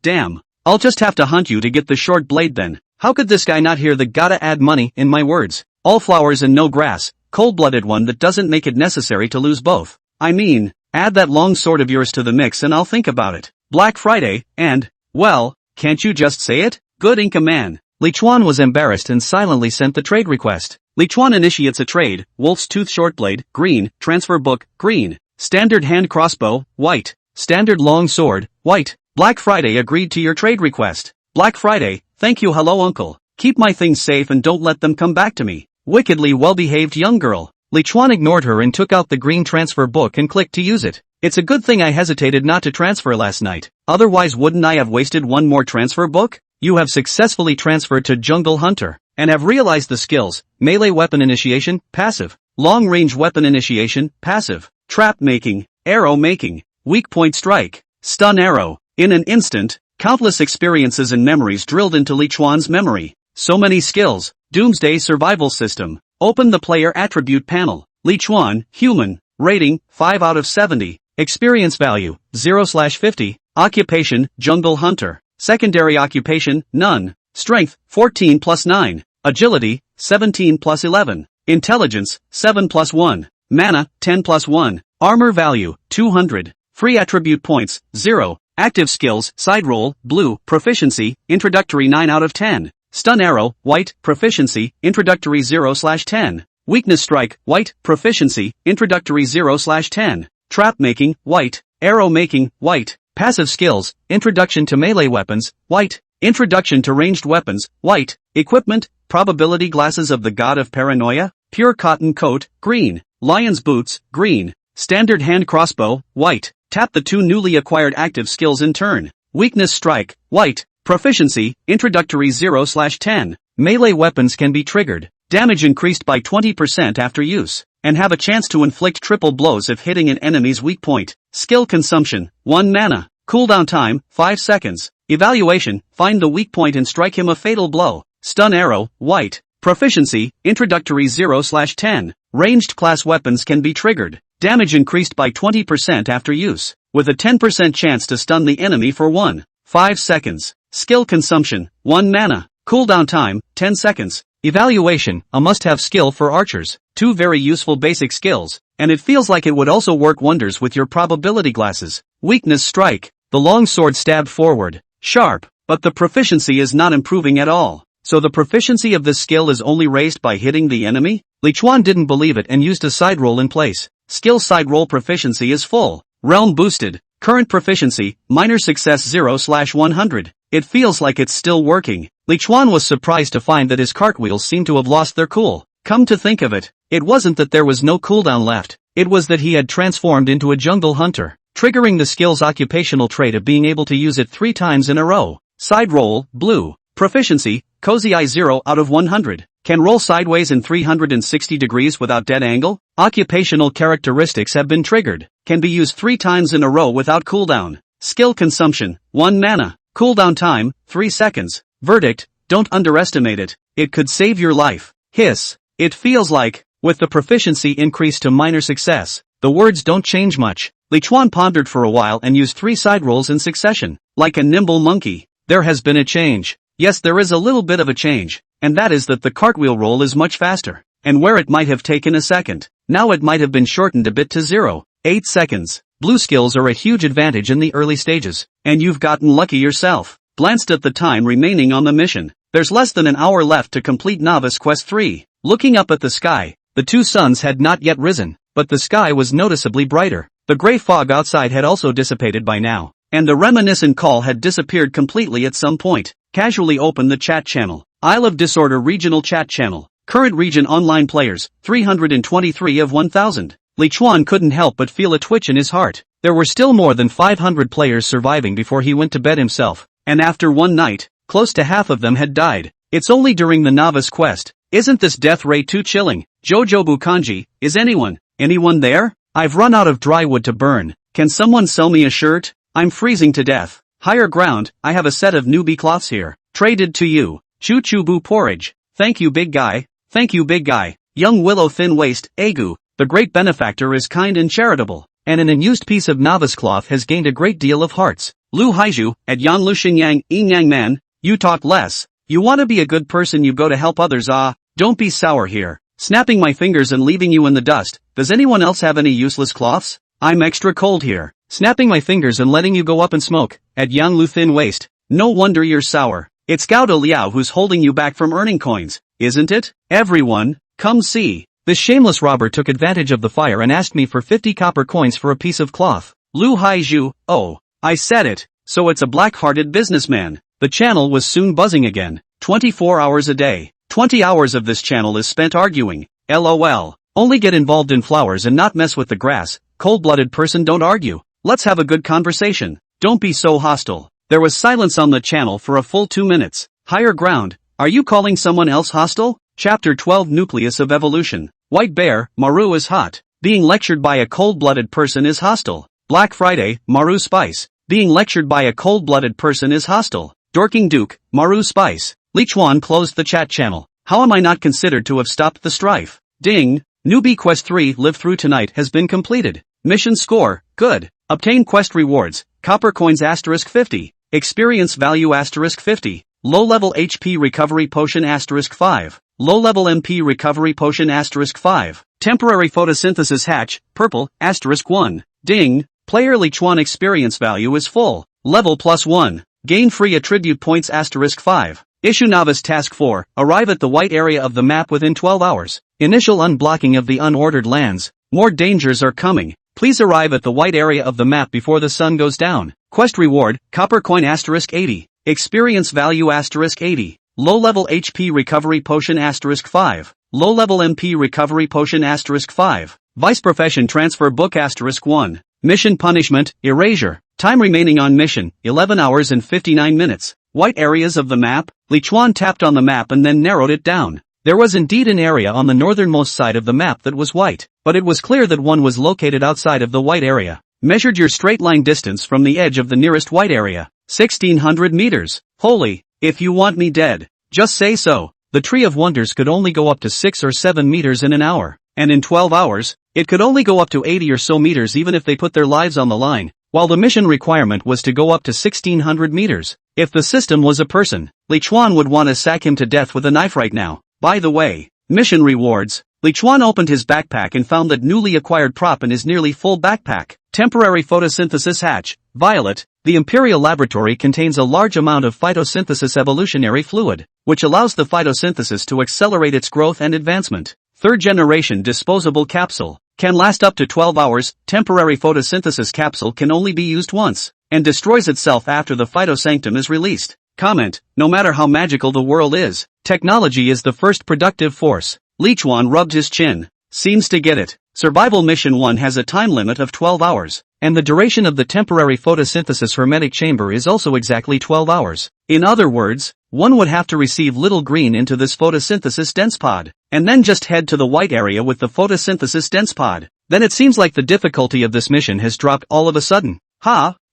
[SPEAKER 1] damn. I'll just have to hunt you to get the short blade then. How could this guy not hear the gotta add money in my words? All flowers and no grass, cold-blooded one that doesn't make it necessary to lose both. I mean, add that long sword of yours to the mix and I'll think about it. Black Friday, and, well, can't you just say it? Good Inca man. Li Chuan was embarrassed and silently sent the trade request. Li Chuan initiates a trade, Wolf's Tooth Shortblade, green, transfer book, green, standard hand crossbow, white, standard long sword, white. Black Friday agreed to your trade request. Black Friday, thank you hello uncle. Keep my things safe and don't let them come back to me. Wickedly well-behaved young girl. Li Chuan ignored her and took out the green transfer book and clicked to use it. It's a good thing I hesitated not to transfer last night. Otherwise wouldn't I have wasted one more transfer book? You have successfully transferred to Jungle Hunter, and have realized the skills, melee weapon initiation, passive, long-range weapon initiation, passive, trap making, arrow making, weak point strike, stun arrow. In an instant, countless experiences and memories drilled into Li Chuan's memory. So many skills. Doomsday survival system. Open the player attribute panel. Li Chuan, human, rating, 5 out of 70. Experience value, 0/50. Occupation, jungle hunter. Secondary occupation, none. Strength, 14 plus 9. Agility, 17 plus 11. Intelligence, 7 plus 1. Mana, 10 plus 1. Armor value, 200. Free attribute points, 0. Active skills, side roll, blue, proficiency, introductory 9 out of 10. Stun arrow, white, proficiency, introductory 0/10. Weakness strike, white, proficiency, introductory 0/10. Trap making, white. Arrow making, white. Passive skills, introduction to melee weapons, white. Introduction to ranged weapons, white. Equipment, probability glasses of the god of paranoia, pure cotton coat, green. Lion's boots, green. Standard hand crossbow, white. Tap the two newly acquired active skills in turn. Weakness strike, white. Proficiency, introductory 0/10. Melee weapons can be triggered. Damage increased by 20% after use, and have a chance to inflict triple blows if hitting an enemy's weak point. Skill consumption, 1 mana. Cooldown time, 5 seconds. Evaluation, find the weak point and strike him a fatal blow. Stun arrow, white. Proficiency, introductory 0/10. Ranged class weapons can be triggered. Damage increased by 20% after use, with a 10% chance to stun the enemy for 1.5 seconds. Skill consumption, 1 mana. Cooldown time, 10 seconds. Evaluation, a must-have skill for archers. 2 very useful basic skills, and it feels like it would also work wonders with your probability glasses. Weakness strike, the long sword stabbed forward. Sharp, but the proficiency is not improving at all. So the proficiency of this skill is only raised by hitting the enemy? Li Chuan didn't believe it and used a side roll in place. Skill side roll proficiency is full. Realm boosted. Current proficiency, minor success 0/100. It feels like it's still working. Li Chuan was surprised to find that his cartwheels seemed to have lost their cool. Come to think of it, it wasn't that there was no cooldown left, it was that he had transformed into a jungle hunter, triggering the skill's occupational trait of being able to use it 3 times in a row. Side roll, blue. Proficiency, cozy eye 0 out of 100. Can roll sideways in 360 degrees without dead angle. Occupational characteristics have been triggered. Can be used 3 times in a row without cooldown. Skill consumption, 1 mana. Cooldown time, 3 seconds. Verdict, don't underestimate it. It could save your life. Hiss. It feels like, with the proficiency increased to minor success, the words don't change much. Li Chuan pondered for a while and used 3 side rolls in succession. Like a nimble monkey. There has been a change. Yes, there is a little bit of a change, and that is that the cartwheel roll is much faster, and where it might have taken a second, now it might have been shortened a bit to 0.8 seconds. Blue skills are a huge advantage in the early stages, and you've gotten lucky yourself. Glanced at the time remaining on the mission. There's less than an hour left to complete Novice Quest 3. Looking up at the sky, the 2 suns had not yet risen, but the sky was noticeably brighter. The gray fog outside had also dissipated by now, and the reminiscent call had disappeared completely at some point. Casually open the chat channel. Isle of Disorder Regional Chat Channel. Current region online players, 323 of 1000. Li Chuan couldn't help but feel a twitch in his heart. There were still more than 500 players surviving before he went to bed himself, and after one night, close to half of them had died. It's only during the novice quest. Isn't this death ray too chilling? Jojobu Kanji, is anyone there? I've run out of dry wood to burn. Can someone sell me a shirt? I'm freezing to death. Higher ground, I have a set of newbie cloths here. Traded to you. Chuchubu porridge. Thank you big guy. Thank you big guy. Young willow thin waist, Agu. The great benefactor is kind and charitable, and an unused piece of novice cloth has gained a great deal of hearts. Lu Haiju, at Yan Lu Xinyang, Yang man, you talk less. You wanna be a good person, you go to help others. Don't be sour here. Snapping my fingers and leaving you in the dust. Does anyone else have any useless cloths? I'm extra cold here. Snapping my fingers and letting you go up in smoke, at Yang Lu thin waist. No wonder you're sour. It's Gauda Liao who's holding you back from earning coins, isn't it? Everyone, come see. This shameless robber took advantage of the fire and asked me for 50 copper coins for a piece of cloth. Lu Haiju, oh, I said it, so it's a black-hearted businessman. The channel was soon buzzing again. 24 hours a day. 20 hours of this channel is spent arguing. LOL. Only get involved in flowers and not mess with the grass. Cold-blooded person, don't argue. Let's have a good conversation. Don't be so hostile. There was silence on the channel for a full 2 minutes. Higher ground. Are you calling someone else hostile? Chapter 12 Nucleus of Evolution. White Bear, Maru is hot. Being lectured by a cold-blooded person is hostile. Black Friday, Maru Spice. Being lectured by a cold-blooded person is hostile. Dorking Duke, Maru Spice. Lichuan closed the chat channel. How am I not considered to have stopped the strife? Ding. Newbie Quest 3 Live Through Tonight has been completed. Mission score, good. Obtain quest rewards, copper coins *50. Experience value *50. Low-level HP recovery potion *5. Low-level MP recovery potion *5. Temporary photosynthesis hatch, purple, *1. Ding. Player Lichuan experience value is full. Level +1. Gain free attribute points *5. Issue Novice Task 4, arrive at the white area of the map within 12 hours. Initial unblocking of the unordered lands. More dangers are coming. Please arrive at the white area of the map before the sun goes down. Quest reward, copper coin *80. Experience value *80. Low-level HP recovery potion *5. Low-level MP recovery potion *5. Vice profession transfer book *1. Mission punishment, erasure. Time remaining on mission, 11 hours and 59 minutes. White areas of the map. Lichuan tapped on the map and then narrowed it down. There was indeed an area on the northernmost side of the map that was white, but it was clear that one was located outside of the white area. Measured your straight line distance from the edge of the nearest white area. 1600 meters. Holy, if you want me dead, just say so. The Tree of Wonders could only go up to 6 or 7 meters in an hour, and in 12 hours, it could only go up to 80 or so meters even if they put their lives on the line, while the mission requirement was to go up to 1600 meters. If the system was a person, Lichuan would want to sack him to death with a knife right now. By the way, mission rewards. Lichuan opened his backpack and found that newly acquired prop in his nearly full backpack. Temporary photosynthesis hatch, Violet. The Imperial Laboratory contains a large amount of photosynthesis evolutionary fluid, which allows the photosynthesis to accelerate its growth and advancement. Third generation disposable capsule. Can last up to 12 hours. Temporary photosynthesis capsule can only be used once, and destroys itself after the phytosanctum is released. Comment, no matter how magical the world is, technology is the first productive force. Lichuan rubbed his chin. Seems to get it. Survival Mission 1 has a time limit of 12 hours, and the duration of the temporary photosynthesis hermetic chamber is also exactly 12 hours. In other words, one would have to receive little green into this photosynthesis dense pod, and then just head to the white area with the photosynthesis dense pod. Then it seems like the difficulty of this mission has dropped all of a sudden.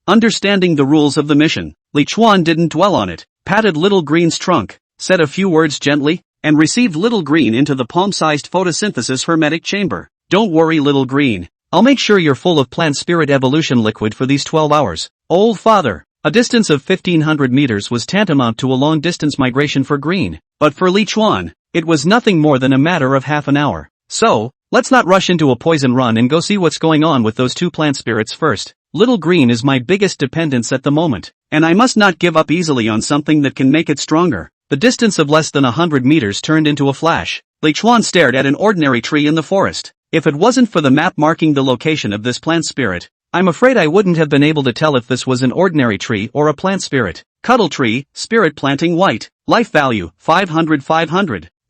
[SPEAKER 1] Understanding the rules of the mission, Lichuan didn't dwell on it, patted Little Green's trunk, said a few words gently, and received Little Green into the palm-sized photosynthesis hermetic chamber. Don't worry Little Green, I'll make sure you're full of plant spirit evolution liquid for these 12 hours. Old father. A distance of 1500 meters was tantamount to a long-distance migration for Green, but for Lichuan, it was nothing more than a matter of half an hour. So, let's not rush into a poison run and go see what's going on with those two plant spirits first. Little Green is my biggest dependence at the moment, and I must not give up easily on something that can make it stronger. The distance of less than 100 meters turned into a flash. Lichuan stared at an ordinary tree in the forest. If it wasn't for the map marking the location of this plant spirit, I'm afraid I wouldn't have been able to tell if this was an ordinary tree or a plant spirit. Cuddle tree, spirit planting white, life value, 500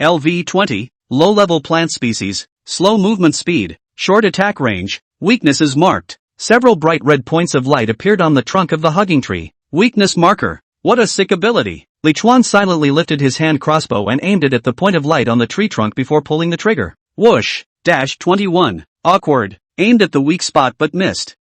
[SPEAKER 1] LV 20, low-level plant species, slow movement speed, short attack range, weakness is marked. Several bright red points of light appeared on the trunk of the hugging tree. Weakness marker. What a sick ability. Li Chuan silently lifted his hand crossbow and aimed it at the point of light on the tree trunk before pulling the trigger. Whoosh! 21. Awkward. Aimed at the weak spot but missed.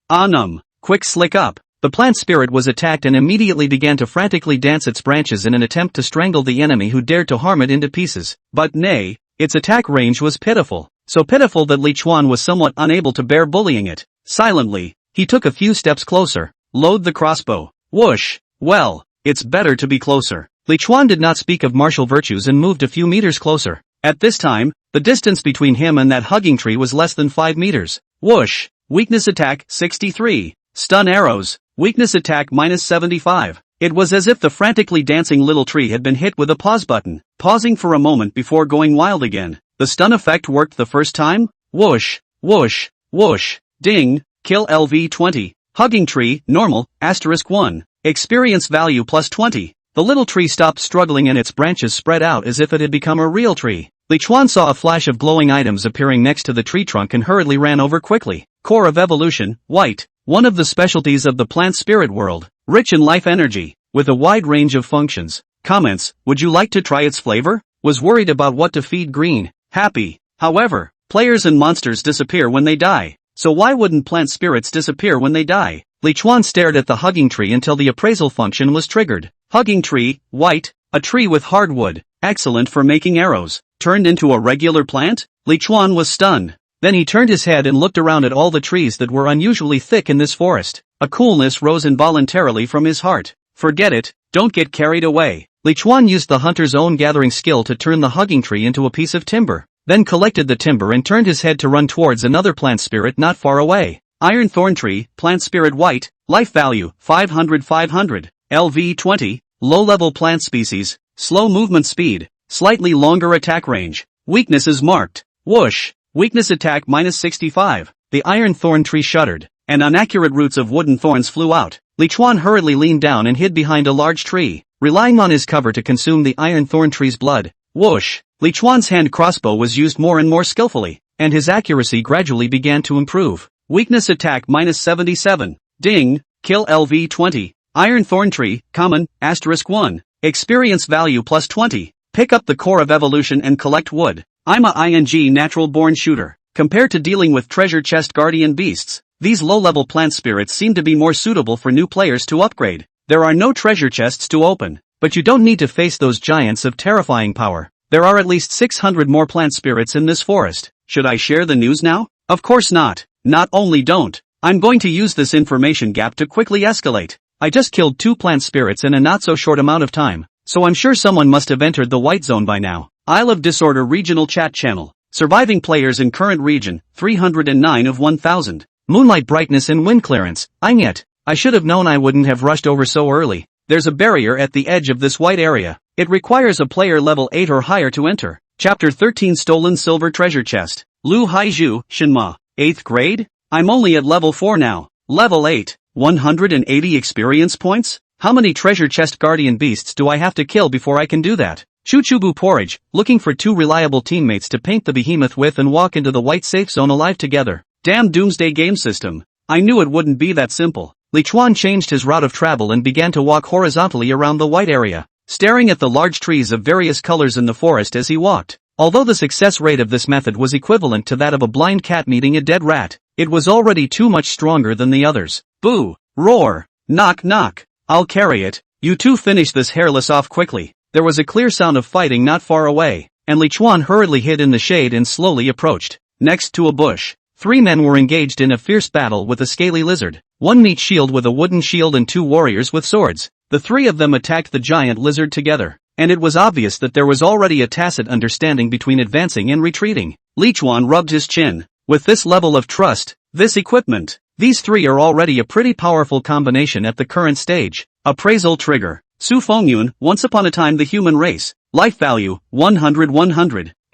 [SPEAKER 1] Quick slick up. The plant spirit was attacked and immediately began to frantically dance its branches in an attempt to strangle the enemy who dared to harm it into pieces. But nay, its attack range was pitiful. So pitiful that Li Chuan was somewhat unable to bear bullying it. Silently, he took a few steps closer. Load the crossbow. Whoosh! Well, it's better to be closer. Li Chuan did not speak of martial virtues and moved a few meters closer. At this time, the distance between him and that hugging tree was less than 5 meters. Whoosh! Weakness attack, 63. Stun arrows. Weakness attack -75. It was as if the frantically dancing little tree had been hit with a pause button, pausing for a moment before going wild again. The stun effect worked the first time? Whoosh! Whoosh! Whoosh! Ding! Kill LV20. Hugging tree, normal, *1. Experience value +20. The little tree stopped struggling and its branches spread out as if it had become a real tree. Li Chuan saw a flash of glowing items appearing next to the tree trunk and hurriedly ran over quickly. Core of evolution, white. One of the specialties of the plant spirit world, rich in life energy, with a wide range of functions. Comments, would you like to try its flavor? Was worried about what to feed green. Happy. However, players and monsters disappear when they die. So why wouldn't plant spirits disappear when they die? Li Chuan stared at the hugging tree until the appraisal function was triggered. Hugging tree, white, a tree with hardwood, excellent for making arrows. Turned into a regular plant? Li Chuan was stunned. Then he turned his head and looked around at all the trees that were unusually thick in this forest. A coolness rose involuntarily from his heart. Forget it, don't get carried away. Li Chuan used the hunter's own gathering skill to turn the hugging tree into a piece of timber, then collected the timber and turned his head to run towards another plant spirit not far away. Iron thorn tree, plant spirit white, life value, 500. LV20, low-level plant species, slow movement speed, slightly longer attack range. Weakness is marked. Whoosh! Weakness attack -65. The iron thorn tree shuddered, and inaccurate roots of wooden thorns flew out. Li Chuan hurriedly leaned down and hid behind a large tree, relying on his cover to consume the iron thorn tree's blood. Whoosh! Li Chuan's hand crossbow was used more and more skillfully, and his accuracy gradually began to improve. Weakness attack -77. Ding! Kill LV20. Iron thorn tree, common, *1. Experience value +20. Pick up the core of evolution and collect wood. I'm a ING natural-born shooter. Compared to dealing with treasure chest guardian beasts, these low-level plant spirits seem to be more suitable for new players to upgrade. There are no treasure chests to open, but you don't need to face those giants of terrifying power. There are at least 600 more plant spirits in this forest. Should I share the news now? Of course not. Not only don't. I'm going to use this information gap to quickly escalate. I just killed 2 plant spirits in a not-so-short amount of time, so I'm sure someone must have entered the white zone by now. Isle of Disorder Regional Chat Channel. Surviving players in current region, 309 of 1000. Moonlight brightness and wind clearance. I should have known I wouldn't have rushed over so early. There's a barrier at the edge of this white area. It requires a player level 8 or higher to enter. Chapter 13 Stolen Silver Treasure Chest. Lu Haizhu, Shinma. 8th grade? I'm only at level 4 now. Level 8. 180 experience points? How many treasure chest guardian beasts do I have to kill before I can do that? Chuchubu Porridge, looking for 2 reliable teammates to paint the behemoth with and walk into the white safe zone alive together. Damn doomsday game system. I knew it wouldn't be that simple. Li Chuan changed his route of travel and began to walk horizontally around the white area, staring at the large trees of various colors in the forest as he walked. Although the success rate of this method was equivalent to that of a blind cat meeting a dead rat, it was already too much stronger than the others. Boo! Roar! Knock knock! I'll carry it. You two finish this hairless off quickly. There was a clear sound of fighting not far away, and Li Chuan hurriedly hid in the shade and slowly approached. Next to a bush, 3 men were engaged in a fierce battle with a scaly lizard. 1 meat shield with a wooden shield and 2 warriors with swords. The 3 of them attacked the giant lizard together, and it was obvious that there was already a tacit understanding between advancing and retreating. Li Chuan rubbed his chin. With this level of trust, this equipment, these 3 are already a pretty powerful combination at the current stage. Appraisal trigger. Su Fengyun, Once Upon a Time the Human Race. Life value, 100.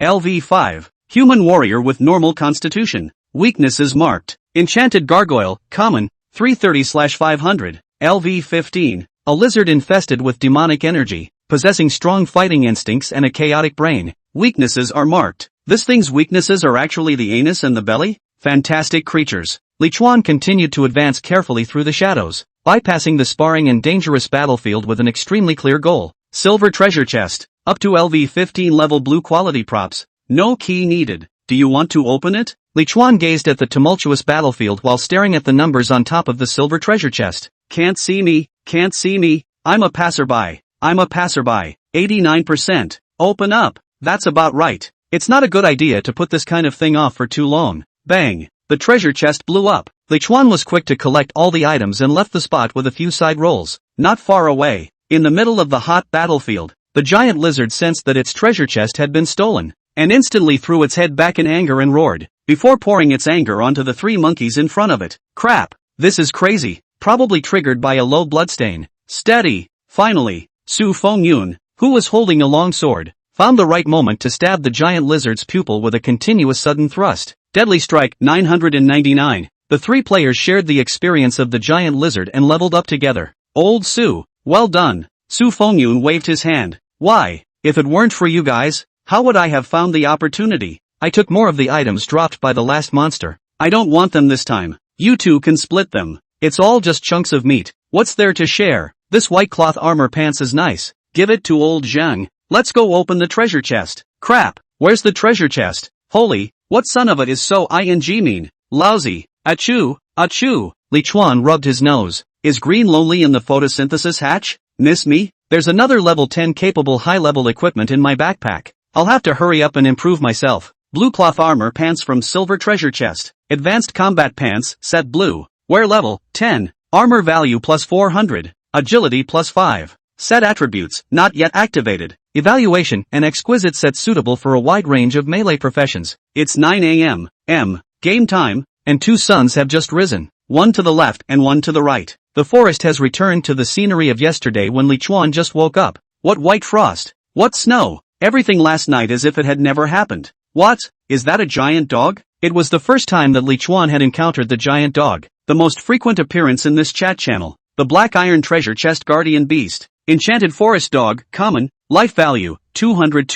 [SPEAKER 1] LV5. Human warrior with normal constitution. Weaknesses marked. Enchanted gargoyle, common, 330/500. LV15. A lizard infested with demonic energy, possessing strong fighting instincts and a chaotic brain. Weaknesses are marked. This thing's weaknesses are actually the anus and the belly? Fantastic creatures. Li Chuan continued to advance carefully through the shadows, bypassing the sparring and dangerous battlefield with an extremely clear goal. Silver treasure chest. Up to LV15 level blue quality props. No key needed. Do you want to open it? Li Chuan gazed at the tumultuous battlefield while staring at the numbers on top of the silver treasure chest. Can't see me, can't see me. I'm a passerby. I'm a passerby. 89%. Open up. That's about right. It's not a good idea to put this kind of thing off for too long. Bang. The treasure chest blew up. Li Chuan was quick to collect all the items and left the spot with a few side rolls. Not far away, in the middle of the hot battlefield, the giant lizard sensed that its treasure chest had been stolen, and instantly threw its head back in anger and roared, before pouring its anger onto the 3 monkeys in front of it. Crap. This is crazy. Probably triggered by a low bloodstain. Steady. Finally, Su Fengyun, who was holding a long sword, found the right moment to stab the giant lizard's pupil with a continuous sudden thrust. Deadly strike. 999. The 3 players shared the experience of the giant lizard and leveled up together. Old Su, well done. Su Fengyun waved his hand. Why, if it weren't for you guys, how would I have found the opportunity? I took more of the items dropped by the last monster. I don't want them this time. You two can split them. It's all just chunks of meat. What's there to share? This white cloth armor pants is nice. Give it to old Zhang. Let's go open the treasure chest. Crap, where's the treasure chest? Holy, what son of it is so mean? Lousy. Achoo, achoo. Li Chuan rubbed his nose. Is green lonely in the photosynthesis hatch? Miss me? There's another level 10 capable high-level equipment in my backpack. I'll have to hurry up and improve myself. Blue cloth armor pants from silver treasure chest. Advanced combat pants, set blue. Wear level, 10. Armor value plus 400. Agility plus 5. Set attributes, not yet activated. Evaluation, an exquisite set suitable for a wide range of melee professions. It's 9 a.m. Game time, and 2 suns have just risen. One to the left and one to the right. The forest has returned to the scenery of yesterday when Li Chuan just woke up. What white frost? What snow? Everything last night as if it had never happened. What? Is that a giant dog? It was the first time that Li Chuan had encountered the giant dog. The most frequent appearance in this chat channel. The black iron treasure chest guardian beast. Enchanted forest dog, common. Life value, 200.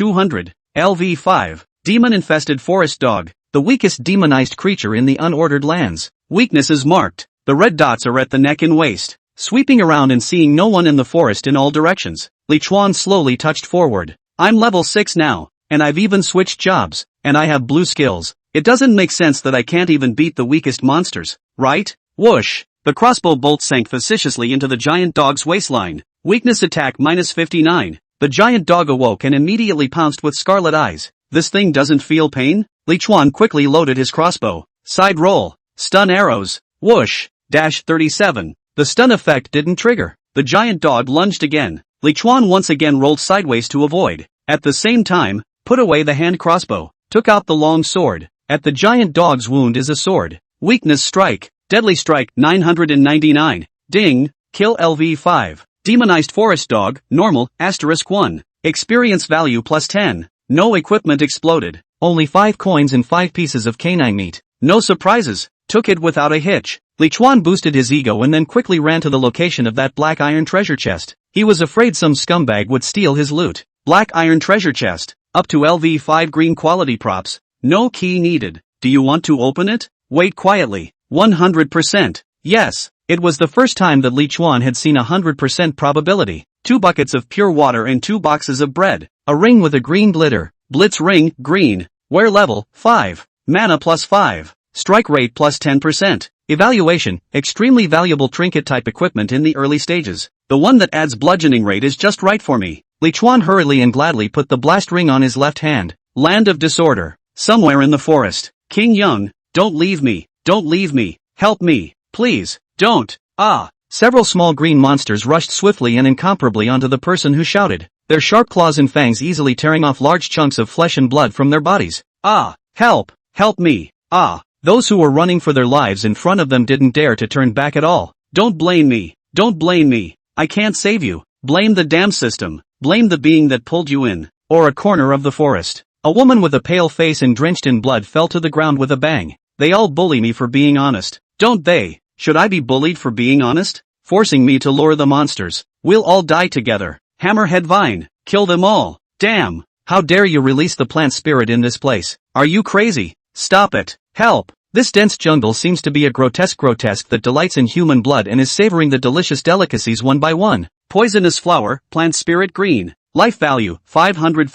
[SPEAKER 1] LV 5. Demon infested forest dog. The weakest demonized creature in the unordered lands. Weakness is marked. The red dots are at the neck and waist. Sweeping around and seeing no one in the forest in all directions, Li Chuan slowly touched forward. I'm level 6 now, and I've even switched jobs, and I have blue skills. It doesn't make sense that I can't even beat the weakest monsters, right? Whoosh! The crossbow bolt sank facetiously into the giant dog's waistline. Weakness attack minus 59. The giant dog awoke and immediately pounced with scarlet eyes. This thing doesn't feel pain? Li Chuan quickly loaded his crossbow. Side roll. Stun arrows. Whoosh! Dash 37. The stun effect didn't trigger. The giant dog lunged again. Li Chuan once again rolled sideways to avoid. At the same time, put away the hand crossbow. Took out the long sword. At the giant dog's wound is a sword. Weakness strike. Deadly strike 999. Ding. Kill LV 5. Demonized forest dog, normal, *1. Experience value plus 10. No equipment exploded. Only 5 coins and 5 pieces of canine meat. No surprises. Took it without a hitch. Li Chuan boosted his ego and then quickly ran to the location of that black iron treasure chest. He was afraid some scumbag would steal his loot. Black iron treasure chest. Up to LV 5 green quality props. No key needed. Do you want to open it? Wait quietly. 100%. Yes. It was the first time that Li Chuan had seen 100% probability. 2 buckets of pure water and 2 boxes of bread. A ring with a green glitter. Blitz ring, green. Wear level, 5. Mana plus 5. Strike rate plus 10%. Evaluation, extremely valuable trinket type equipment in the early stages. The one that adds bludgeoning rate is just right for me. Li Chuan hurriedly and gladly put the blast ring on his left hand. Land of disorder. Somewhere in the forest. King Young, don't leave me. Don't leave me. Help me. Please. Don't. Ah. Several small green monsters rushed swiftly and incomparably onto the person who shouted, their sharp claws and fangs easily tearing off large chunks of flesh and blood from their bodies. Ah. Help. Help me. Ah. Those who were running for their lives in front of them didn't dare to turn back at all. Don't blame me. Don't blame me. I can't save you. Blame the damn system. Blame the being that pulled you in. Or a corner of the forest. A woman with a pale face and drenched in blood fell to the ground with a bang. They all bully me for being honest. Don't they? Should I be bullied for being honest? Forcing me to lure the monsters. We'll all die together. Hammerhead Vine. Kill them all. Damn. How dare you release the plant spirit in this place? Are you crazy? Stop it. Help. This dense jungle seems to be a grotesque that delights in human blood and is savoring the delicious delicacies one by one. Poisonous flower, plant spirit green. Life value, 500.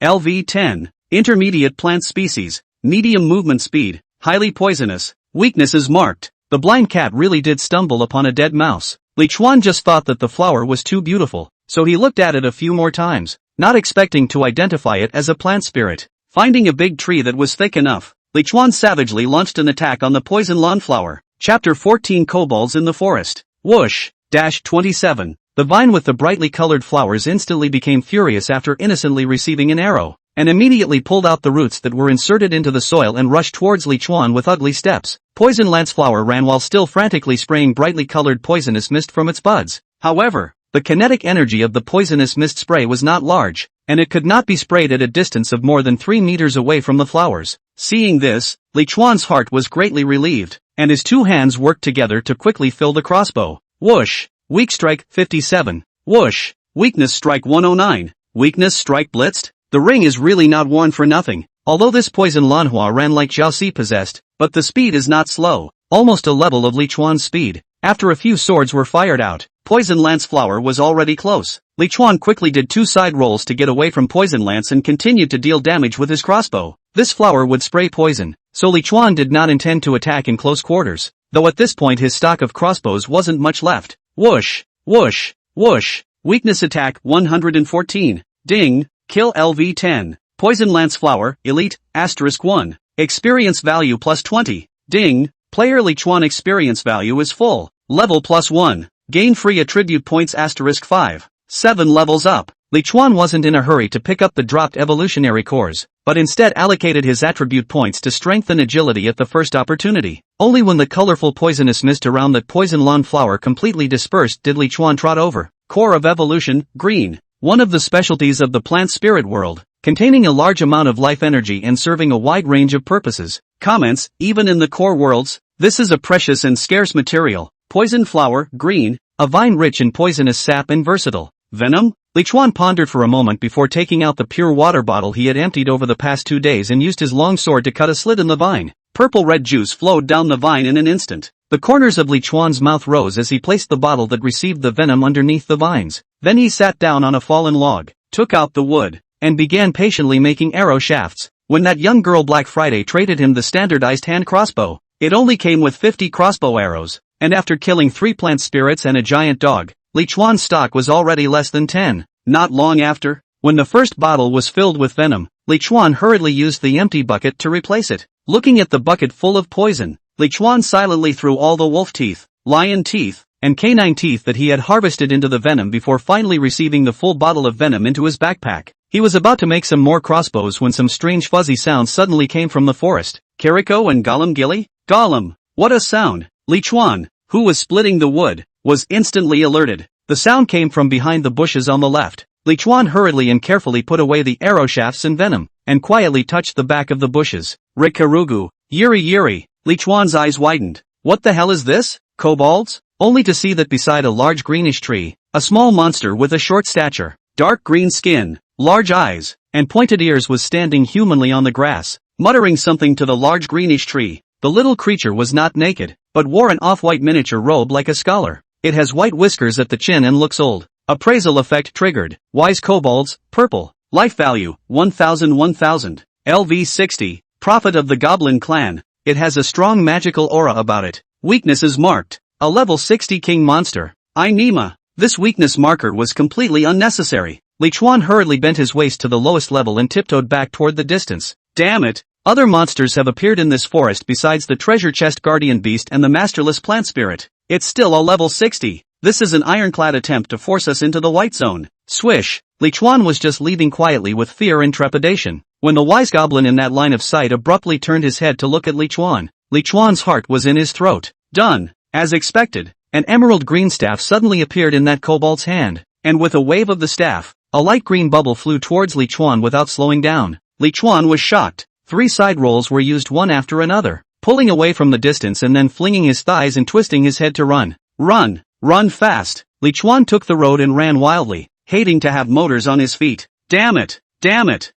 [SPEAKER 1] LV 10. Intermediate plant species. Medium movement speed. Highly poisonous. Weakness is marked. The blind cat really did stumble upon a dead mouse. Li Chuan just thought that the flower was too beautiful, so he looked at it a few more times, not expecting to identify it as a plant spirit. Finding a big tree that was thick enough, Li Chuan savagely launched an attack on the poison lawn flower. Chapter 14 Kobolds in the Forest. Whoosh! 27. The vine with the brightly colored flowers instantly became furious after innocently receiving an arrow, and immediately pulled out the roots that were inserted into the soil and rushed towards Li Chuan with ugly steps. Poison Lance Flower ran while still frantically spraying brightly colored poisonous mist from its buds. However, the kinetic energy of the poisonous mist spray was not large, and it could not be sprayed at a distance of more than 3 meters away from the flowers. Seeing this, Li Chuan's heart was greatly relieved, and his two hands worked together to quickly fill the crossbow. Whoosh! Weak strike, 57. Whoosh! Weakness strike 109. Weakness strike blitzed? The ring is really not worn for nothing. Although this poison Manhwa ran like Jiaoxi possessed, but the speed is not slow, almost a level of Li Chuan's speed. After a few swords were fired out, Poison Lance Flower was already close. Li Chuan quickly did 2 side rolls to get away from Poison Lance and continued to deal damage with his crossbow. This flower would spray poison, so Li Chuan did not intend to attack in close quarters, though at this point his stock of crossbows wasn't much left. Whoosh! Whoosh! Whoosh! Weakness attack 114. Ding! Kill LV 10. Poison Lance Flower, Elite, *1. Experience value plus 20. Ding! Player Li Chuan experience value is full. Level plus 1. Gain free attribute points *5. 7 levels up. Li Chuan wasn't in a hurry to pick up the dropped evolutionary cores, but instead allocated his attribute points to strength and agility at the first opportunity. Only when the colorful poisonous mist around that poison lawn flower completely dispersed did Li Chuan trot over. Core of Evolution, Green. One of the specialties of the plant spirit world, containing a large amount of life energy and serving a wide range of purposes. Comments, even in the core worlds, this is a precious and scarce material. Poison flower, green, a vine rich in poisonous sap and versatile. Venom? Li Chuan pondered for a moment before taking out the pure water bottle he had emptied over the past 2 days and used his long sword to cut a slit in the vine. Purple-red juice flowed down the vine in an instant. The corners of Li Chuan's mouth rose as he placed the bottle that received the venom underneath the vines. Then he sat down on a fallen log, took out the wood, and began patiently making arrow shafts. When that young girl Black Friday traded him the standardized hand crossbow, it only came with 50 crossbow arrows, and after killing 3 plant spirits and a giant dog, Li Chuan's stock was already less than 10. Not long after, when the first bottle was filled with venom, Li Chuan hurriedly used the empty bucket to replace it. Looking at the bucket full of poison, Li Chuan silently threw all the wolf teeth, lion teeth, and canine teeth that he had harvested into the venom before finally receiving the full bottle of venom into his backpack. He was about to make some more crossbows when some strange fuzzy sounds suddenly came from the forest. Kiriko and Gollum Gilly? Gollum! What a sound! Li Chuan, who was splitting the wood, was instantly alerted. The sound came from behind the bushes on the left. Li Chuan hurriedly and carefully put away the arrow shafts and venom, and quietly touched the back of the bushes. Rikarugu, Yuri. Li Chuan's eyes widened. What the hell is this? Kobolds? Only to see that beside a large greenish tree, a small monster with a short stature, dark green skin, large eyes, and pointed ears was standing humanly on the grass, muttering something to the large greenish tree. The little creature was not naked, but wore an off-white miniature robe like a scholar. It has white whiskers at the chin and looks old. Appraisal effect triggered. Wise kobolds, purple. Life value, 1000. LV 60. Prophet of the Goblin Clan. It has a strong magical aura about it. Weakness is marked. A level 60 king monster. Nima. This weakness marker was completely unnecessary. Li Chuan hurriedly bent his waist to the lowest level and tiptoed back toward the distance. Damn it! Other monsters have appeared in this forest besides the treasure chest guardian beast and the masterless plant spirit. It's still a level 60. This is an ironclad attempt to force us into the white zone. Swish! Li Chuan was just leaving quietly with fear and trepidation, when the wise goblin in that line of sight abruptly turned his head to look at Li Chuan. Li Chuan's heart was in his throat. Done! As expected, an emerald green staff suddenly appeared in that kobold's hand, and with a wave of the staff, a light green bubble flew towards Li Chuan without slowing down. Li Chuan was shocked. 3 side rolls were used one after another, pulling away from the distance and then flinging his thighs and twisting his head to run. Run fast! Li Chuan took the road and ran wildly, hating to have motors on his feet. Damn it!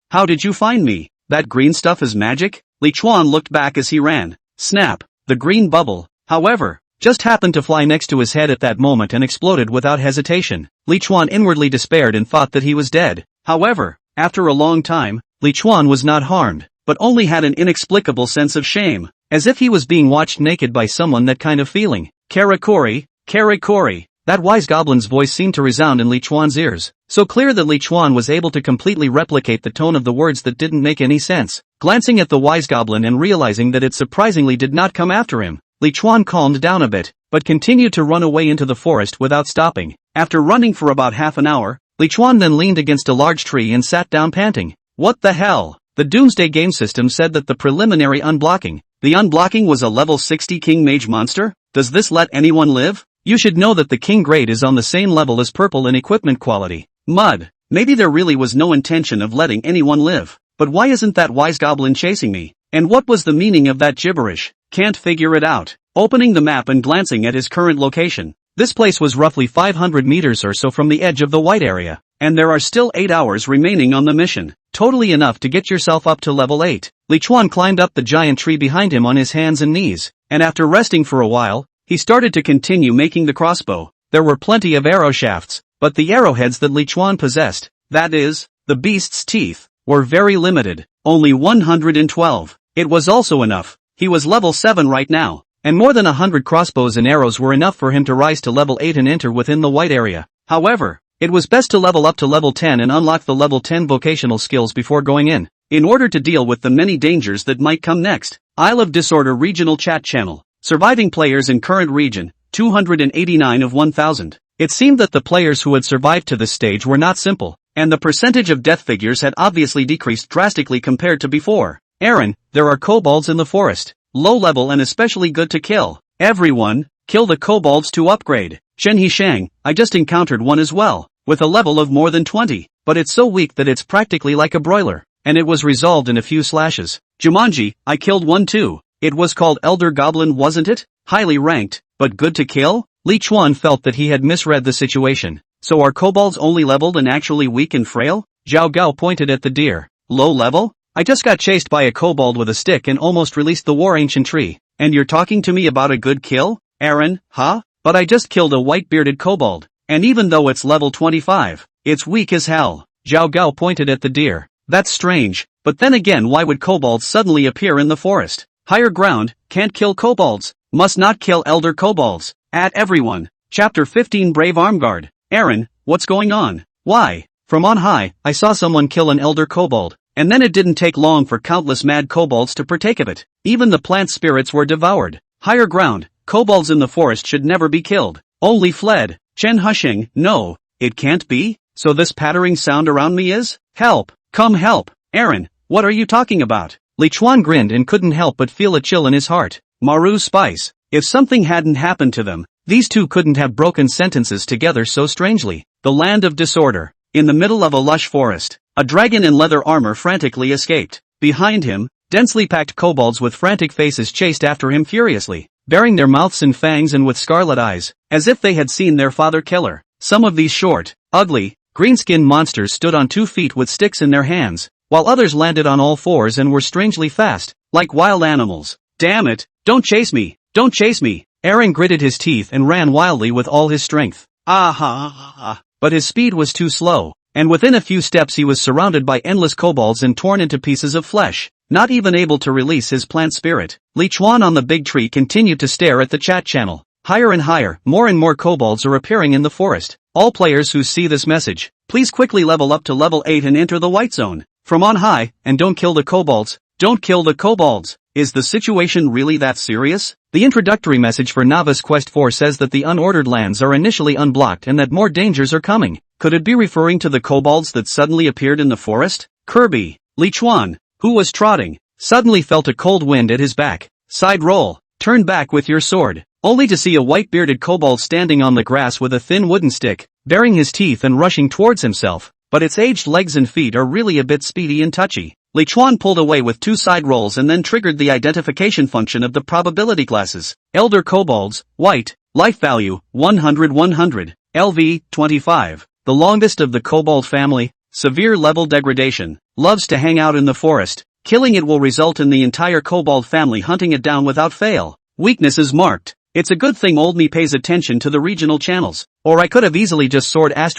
[SPEAKER 1] How did you find me? That green stuff is magic? Li Chuan looked back as he ran. Snap! The green bubble, however, just happened to fly next to his head at that moment and exploded without hesitation. Li Chuan inwardly despaired and thought that he was dead. However, after a long time, Li Chuan was not harmed, but only had an inexplicable sense of shame, as if he was being watched naked by someone. That kind of feeling. Karakori, Karakori. That wise goblin's voice seemed to resound in Li Chuan's ears, so clear that Li Chuan was able to completely replicate the tone of the words that didn't make any sense. Glancing at the wise goblin and realizing that it surprisingly did not come after him, Li Chuan calmed down a bit, but continued to run away into the forest without stopping. After running for about half an hour, Li Chuan then leaned against a large tree and sat down panting. What the hell? The Doomsday game system said that the preliminary unblocking, was a level 60 King Mage monster? Does this let anyone live? You should know that the King grade is on the same level as purple in equipment quality. Mud. Maybe there really was no intention of letting anyone live. But why isn't that wise goblin chasing me? And what was the meaning of that gibberish? Can't figure it out. Opening the map and glancing at his current location. This place was roughly 500 meters or so from the edge of the white area. And there are still 8 hours remaining on the mission. Totally enough to get yourself up to level 8. Li Chuan climbed up the giant tree behind him on his hands and knees. And after resting for a while, he started to continue making the crossbow. There were plenty of arrow shafts, but the arrowheads that Li Chuan possessed, that is, the beast's teeth, were very limited. Only 112. It was also enough. He was level 7 right now, and more than 100 crossbows and arrows were enough for him to rise to level 8 and enter within the white area. However, it was best to level up to level 10 and unlock the level 10 vocational skills before going in order to deal with the many dangers that might come next. Isle of Disorder Regional Chat Channel. Surviving players in current region, 289 of 1000. It seemed that the players who had survived to this stage were not simple, and the percentage of death figures had obviously decreased drastically compared to before. Aaron, there are kobolds in the forest. Low level and especially good to kill. Everyone, kill the kobolds to upgrade. Shen Hishang, I just encountered one as well, with a level of more than 20, but it's so weak that it's practically like a broiler, and it was resolved in a few slashes. Jumanji, I killed one too. It was called Elder Goblin, wasn't it? Highly ranked, but good to kill? Li Chuan felt that he had misread the situation. So are kobolds only leveled and actually weak and frail? Zhao Gao pointed at the deer. Low level? I just got chased by a kobold with a stick and almost released the war ancient tree. And you're talking to me about a good kill? Aaron, huh? But I just killed a white-bearded kobold. And even though it's level 25, it's weak as hell. Zhao Gao pointed at the deer. That's strange, but then again, why would kobolds suddenly appear in the forest? Higher ground, can't kill kobolds, must not kill elder kobolds. At everyone. Chapter 15 Brave Armguard. Aaron, what's going on? Why? From on high, I saw someone kill an elder kobold, and then it didn't take long for countless mad kobolds to partake of it. Even the plant spirits were devoured. Higher ground, kobolds in the forest should never be killed, only fled. Chen Hushing, no, it can't be, so this pattering sound around me is? Help, come help. Aaron, what are you talking about? Li Chuan grinned and couldn't help but feel a chill in his heart. Maru Spice. If something hadn't happened to them, these two couldn't have broken sentences together so strangely. The land of disorder. In the middle of a lush forest, a dragon in leather armor frantically escaped. Behind him, densely packed kobolds with frantic faces chased after him furiously, baring their mouths and fangs and with scarlet eyes, as if they had seen their father killer. Some of these short, ugly, green-skinned monsters stood on 2 feet with sticks in their hands, while others landed on all fours and were strangely fast, like wild animals. Damn it, don't chase me, don't chase me. Aaron gritted his teeth and ran wildly with all his strength. But his speed was too slow, and within a few steps he was surrounded by endless kobolds and torn into pieces of flesh, not even able to release his plant spirit. Li Chuan on the big tree continued to stare at the chat channel. Higher and higher, more and more kobolds are appearing in the forest. All players who see this message, please quickly level up to level 8 and enter the white zone. From on high, and don't kill the kobolds. Don't kill the kobolds. Is the situation really that serious? The introductory message for Novice Quest 4 says that the unordered lands are initially unblocked and that more dangers are coming. Could it be referring to the kobolds that suddenly appeared in the forest? Kirby. Li Chuan, who was trotting, suddenly felt a cold wind at his back. Side roll. Turn back with your sword, only to see a white-bearded kobold standing on the grass with a thin wooden stick, baring his teeth and rushing towards himself. But its aged legs and feet are really a bit speedy and touchy. Li Chuan pulled away with 2 side rolls and then triggered the identification function of the probability classes. Elder kobolds, white, life value, 100 LV, 25. The longest of the kobold family, severe level degradation, loves to hang out in the forest. Killing it will result in the entire kobold family hunting it down without fail. Weakness is marked. It's a good thing old me pays attention to the regional channels, or I could have easily just soared ***** it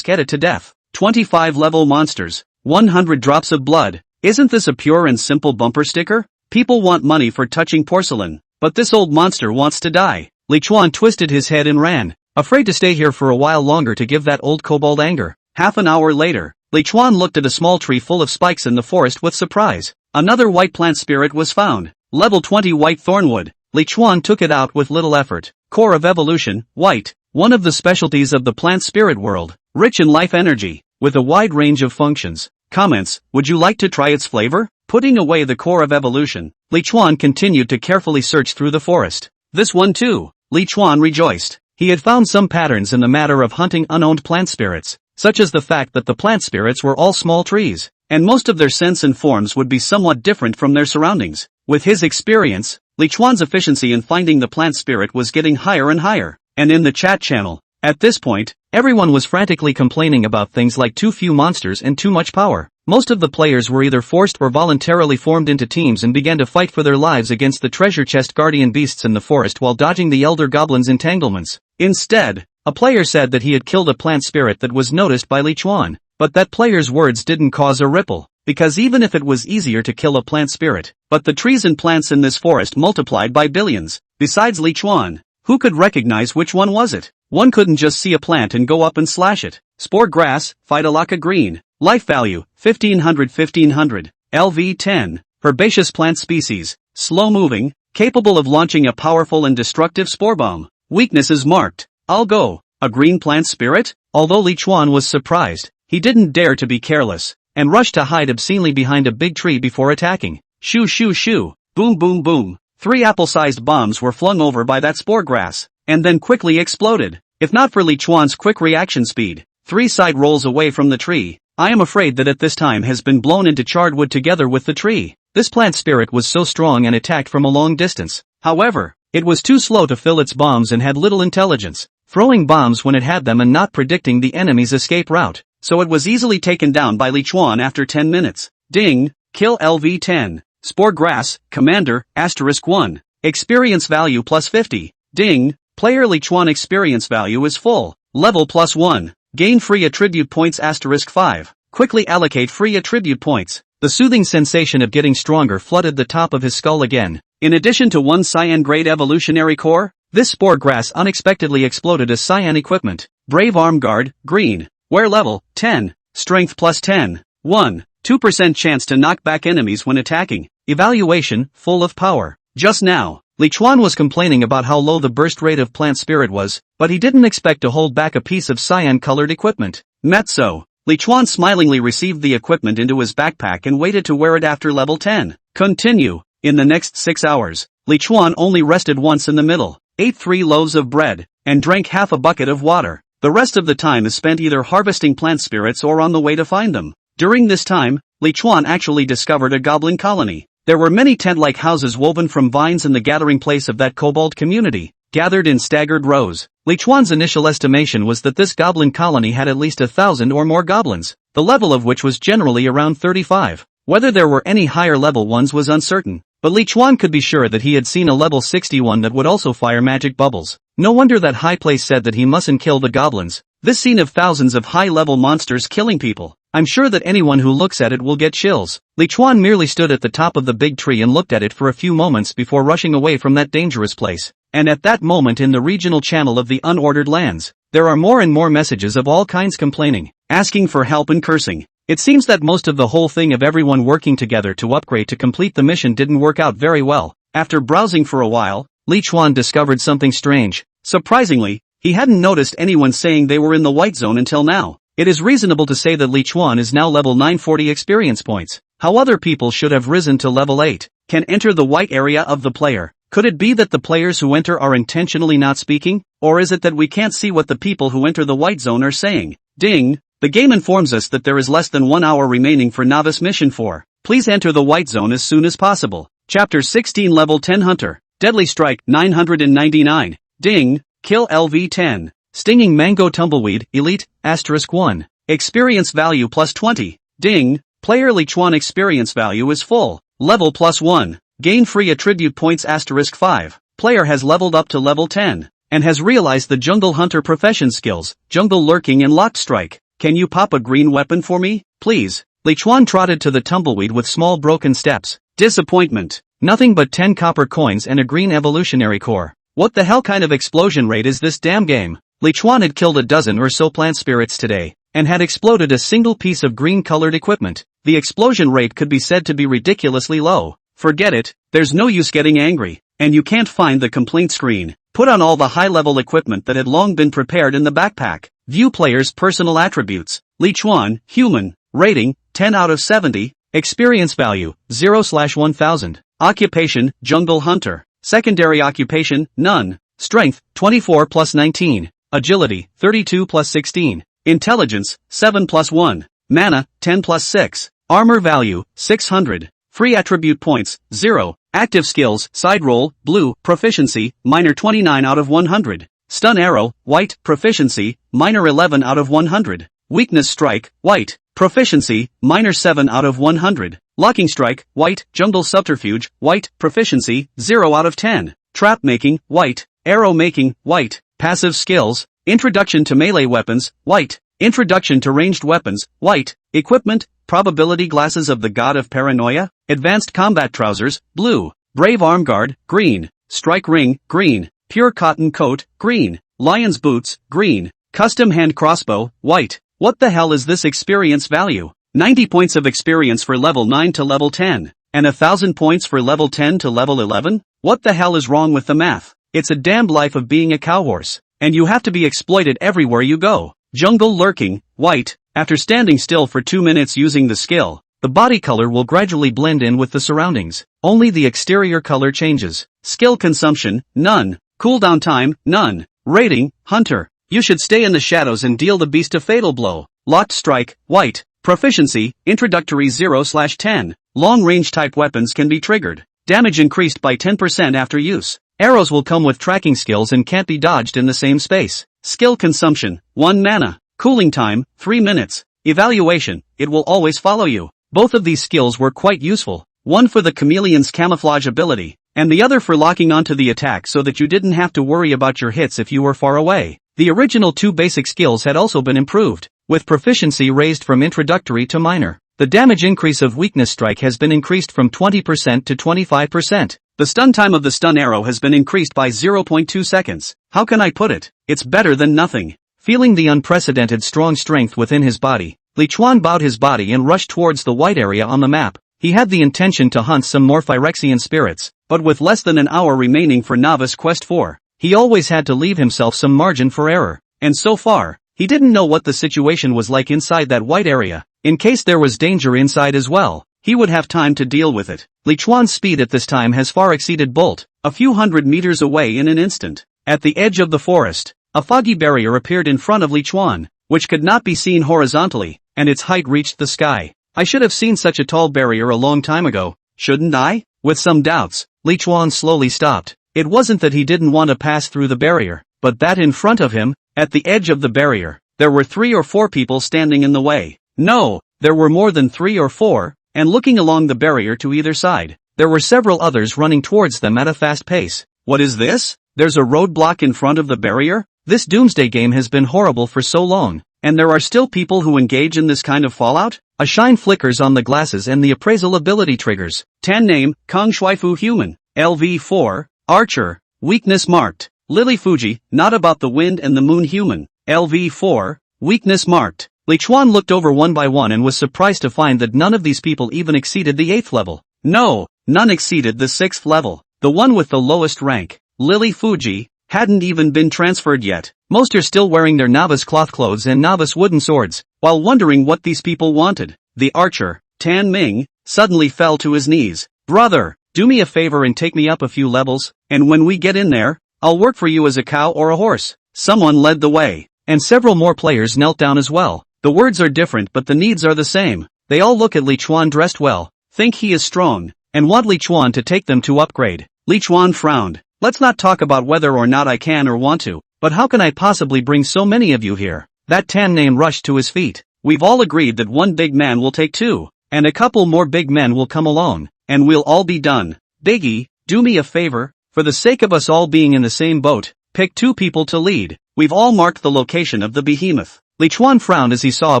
[SPEAKER 1] to death. 25 level monsters, 100 drops of blood. Isn't this a pure and simple bumper sticker? People want money for touching porcelain, but this old monster wants to die. Li Chuan twisted his head and ran, afraid to stay here for a while longer to give that old kobold anger. Half an hour later, Li Chuan looked at a small tree full of spikes in the forest with surprise. Another white plant spirit was found. Level 20 white thornwood. Li Chuan took it out with little effort. Core of evolution, white. One of the specialties of the plant spirit world. Rich in life energy, with a wide range of functions. Comments, would you like to try its flavor? Putting away the core of evolution, Li Chuan continued to carefully search through the forest. This one too. Li Chuan rejoiced. He had found some patterns in the matter of hunting unowned plant spirits, such as the fact that the plant spirits were all small trees, and most of their scents and forms would be somewhat different from their surroundings. With his experience, Li Chuan's efficiency in finding the plant spirit was getting higher and higher, and in the chat channel, at this point, everyone was frantically complaining about things like too few monsters and too much power. Most of the players were either forced or voluntarily formed into teams and began to fight for their lives against the treasure chest guardian beasts in the forest while dodging the elder goblin's entanglements. Instead, a player said that he had killed a plant spirit that was noticed by Li Chuan, but that player's words didn't cause a ripple, because even if it was easier to kill a plant spirit, but the trees and plants in this forest multiplied by billions. Besides Li Chuan, who could recognize which one was it? One couldn't just see a plant and go up and slash it. Spore grass, Phytolacca green. Life value, 1500. LV 10. Herbaceous plant species, slow-moving, capable of launching a powerful and destructive spore bomb. Weakness is marked. I'll go. A green plant spirit? Although Li Chuan was surprised, he didn't dare to be careless, and rushed to hide obscenely behind a big tree before attacking. Shoo shoo shoo. Boom boom boom. 3 apple-sized bombs were flung over by that spore grass, and then quickly exploded. If not for Li Chuan's quick reaction speed, 3 side rolls away from the tree, I am afraid that at this time has been blown into charred wood together with the tree. This plant spirit was so strong and attacked from a long distance. However, it was too slow to fill its bombs and had little intelligence, throwing bombs when it had them and not predicting the enemy's escape route. So it was easily taken down by Li Chuan after 10 minutes. Ding, kill LV 10. Spore grass, commander, *1. Experience value plus 50. Ding, player Li Chuan experience value is full. Level plus 1. Gain free attribute points *5. Quickly allocate free attribute points. The soothing sensation of getting stronger flooded the top of his skull again. In addition to 1 cyan grade evolutionary core, this spore grass unexpectedly exploded as cyan equipment. Brave arm guard, green. Wear level, 10. Strength plus 10. 1. 2% chance to knock back enemies when attacking. Evaluation, full of power. Just now, Li Chuan was complaining about how low the burst rate of plant spirit was, but he didn't expect to hold back a piece of cyan-colored equipment. Metso. Li Chuan smilingly received the equipment into his backpack and waited to wear it after level 10. Continue. In the next 6 hours, Li Chuan only rested once in the middle, ate 3 loaves of bread, and drank half a bucket of water. The rest of the time is spent either harvesting plant spirits or on the way to find them. During this time, Li Chuan actually discovered a goblin colony. There were many tent-like houses woven from vines in the gathering place of that kobold community, gathered in staggered rows. Li Chuan's initial estimation was that this goblin colony had at least 1,000 or more goblins, the level of which was generally around 35. Whether there were any higher level ones was uncertain, but Li Chuan could be sure that he had seen a level 61 that would also fire magic bubbles. No wonder that high place said that he mustn't kill the goblins. This scene of thousands of high-level monsters killing people, I'm sure that anyone who looks at it will get chills. Li Chuan merely stood at the top of the big tree and looked at it for a few moments before rushing away from that dangerous place. And at that moment in the regional channel of the unordered lands, there are more and more messages of all kinds complaining, asking for help and cursing. It seems that most of the whole thing of everyone working together to upgrade to complete the mission didn't work out very well. After browsing for a while, Li Chuan discovered something strange. Surprisingly, he hadn't noticed anyone saying they were in the white zone until now. It is reasonable to say that Li Chuan is now level 940 experience points. How other people should have risen to level 8, can enter the white area of the player. Could it be that the players who enter are intentionally not speaking? Or is it that we can't see what the people who enter the white zone are saying? Ding! The game informs us that there is less than 1 hour remaining for Novice Mission 4. Please enter the white zone as soon as possible. Chapter 16 Level 10 Hunter. Deadly Strike 999. Ding! Kill LV 10. Stinging Mango Tumbleweed, Elite, *1. Experience value plus 20. Ding! Player Li Chuan experience value is full. Level plus 1. Gain free attribute points *5. Player has leveled up to level 10, and has realized the jungle hunter profession skills, jungle lurking and locked strike. Can you pop a green weapon for me, please? Lichuan trotted to the tumbleweed with small broken steps. Disappointment. Nothing but 10 copper coins and a green evolutionary core. What the hell kind of explosion rate is this damn game? Lichuan had killed a dozen or so plant spirits today, and had exploded a single piece of green-colored equipment. The explosion rate could be said to be ridiculously low. Forget it, there's no use getting angry, and you can't find the complaint screen. Put on all the high-level equipment that had long been prepared in the backpack. View player's personal attributes. Lichuan, human, rating, 10 out of 70, experience value, 0/1000, occupation, jungle hunter, secondary occupation, none, strength, 24 plus 19, agility, 32 plus 16, intelligence, 7 plus 1, mana, 10 plus 6, armor value, 600, free attribute points, 0, active skills, side roll, blue, proficiency, minor 29 out of 100, stun arrow, white, proficiency, minor 11 out of 100, weakness strike, white, proficiency, minor 7 out of 100, locking strike, white, jungle subterfuge, white, proficiency, 0 out of 10, trap making, white, arrow making, white, passive skills, introduction to melee weapons, white, introduction to ranged weapons, white, equipment, probability glasses of the god of paranoia, advanced combat trousers, blue, brave arm guard, green, strike ring, green, pure cotton coat, green, lion's boots, green, custom hand crossbow, white. What the hell is this experience value? 90 points of experience for level 9 to level 10, and 1000 points for level 10 to level 11? What the hell is wrong with the math? It's a damned life of being a cowhorse, and you have to be exploited everywhere you go. Jungle lurking, white, after standing still for 2 minutes using the skill, the body color will gradually blend in with the surroundings. Only the exterior color changes. Skill consumption, none. Cooldown time, none. Rating, hunter. You should stay in the shadows and deal the beast a fatal blow. Locked strike, white. Proficiency, introductory 0/10. Long-range type weapons can be triggered. Damage increased by 10% after use. Arrows will come with tracking skills and can't be dodged in the same space. Skill consumption, 1 mana. Cooling time, 3 minutes. Evaluation, it will always follow you. Both of these skills were quite useful. One for the chameleon's camouflage ability, and the other for locking onto the attack so that you didn't have to worry about your hits if you were far away. The original 2 basic skills had also been improved, with proficiency raised from introductory to minor. The damage increase of weakness strike has been increased from 20% to 25%. The stun time of the stun arrow has been increased by 0.2 seconds. How can I put it? It's better than nothing. Feeling the unprecedented strong strength within his body, Lichuan bowed his body and rushed towards the white area on the map. He had the intention to hunt some more Phyrexian spirits, but with less than an hour remaining for Novice Quest 4, he always had to leave himself some margin for error. And so far, he didn't know what the situation was like inside that white area. In case there was danger inside as well, he would have time to deal with it. Lichuan's speed at this time has far exceeded Bolt, a few hundred meters away in an instant. At the edge of the forest, a foggy barrier appeared in front of Lichuan, which could not be seen horizontally, and its height reached the sky. I should have seen such a tall barrier a long time ago, shouldn't I? With some doubts, Lichuan slowly stopped. It wasn't that he didn't want to pass through the barrier, but that in front of him, at the edge of the barrier, there were 3 or 4 people standing in the way. No, there were more than 3 or 4, and looking along the barrier to either side, there were several others running towards them at a fast pace. What is this? There's a roadblock in front of the barrier? This Doomsday game has been horrible for so long, and there are still people who engage in this kind of fallout? A shine flickers on the glasses and the appraisal ability triggers. Tan name, Kong Shuifu human, LV4, Archer, weakness marked. Lily Fuji, not about the wind and the moon human, LV4, weakness marked. Lichuan looked over one by one and was surprised to find that none of these people even exceeded the 8th level. No, none exceeded the 6th level. The one with the lowest rank, Lily Fuji, hadn't even been transferred yet. Most are still wearing their novice cloth clothes and novice wooden swords, while wondering what these people wanted. The archer, Tan Ming, suddenly fell to his knees. Brother, do me a favor and take me up a few levels, and when we get in there, I'll work for you as a cow or a horse. Someone led the way, and several more players knelt down as well. The words are different but the needs are the same. They all look at Lichuan dressed well, think he is strong, and want Lichuan to take them to upgrade. Lichuan frowned. Let's not talk about whether or not I can or want to, but how can I possibly bring so many of you here? That Tan name rushed to his feet. We've all agreed that one big man will take 2, and a couple more big men will come along, and we'll all be done. Biggie, do me a favor, For the sake of us all being in the same boat, pick 2 people to lead. We've all marked the location of the behemoth. Li Chuan frowned as he saw a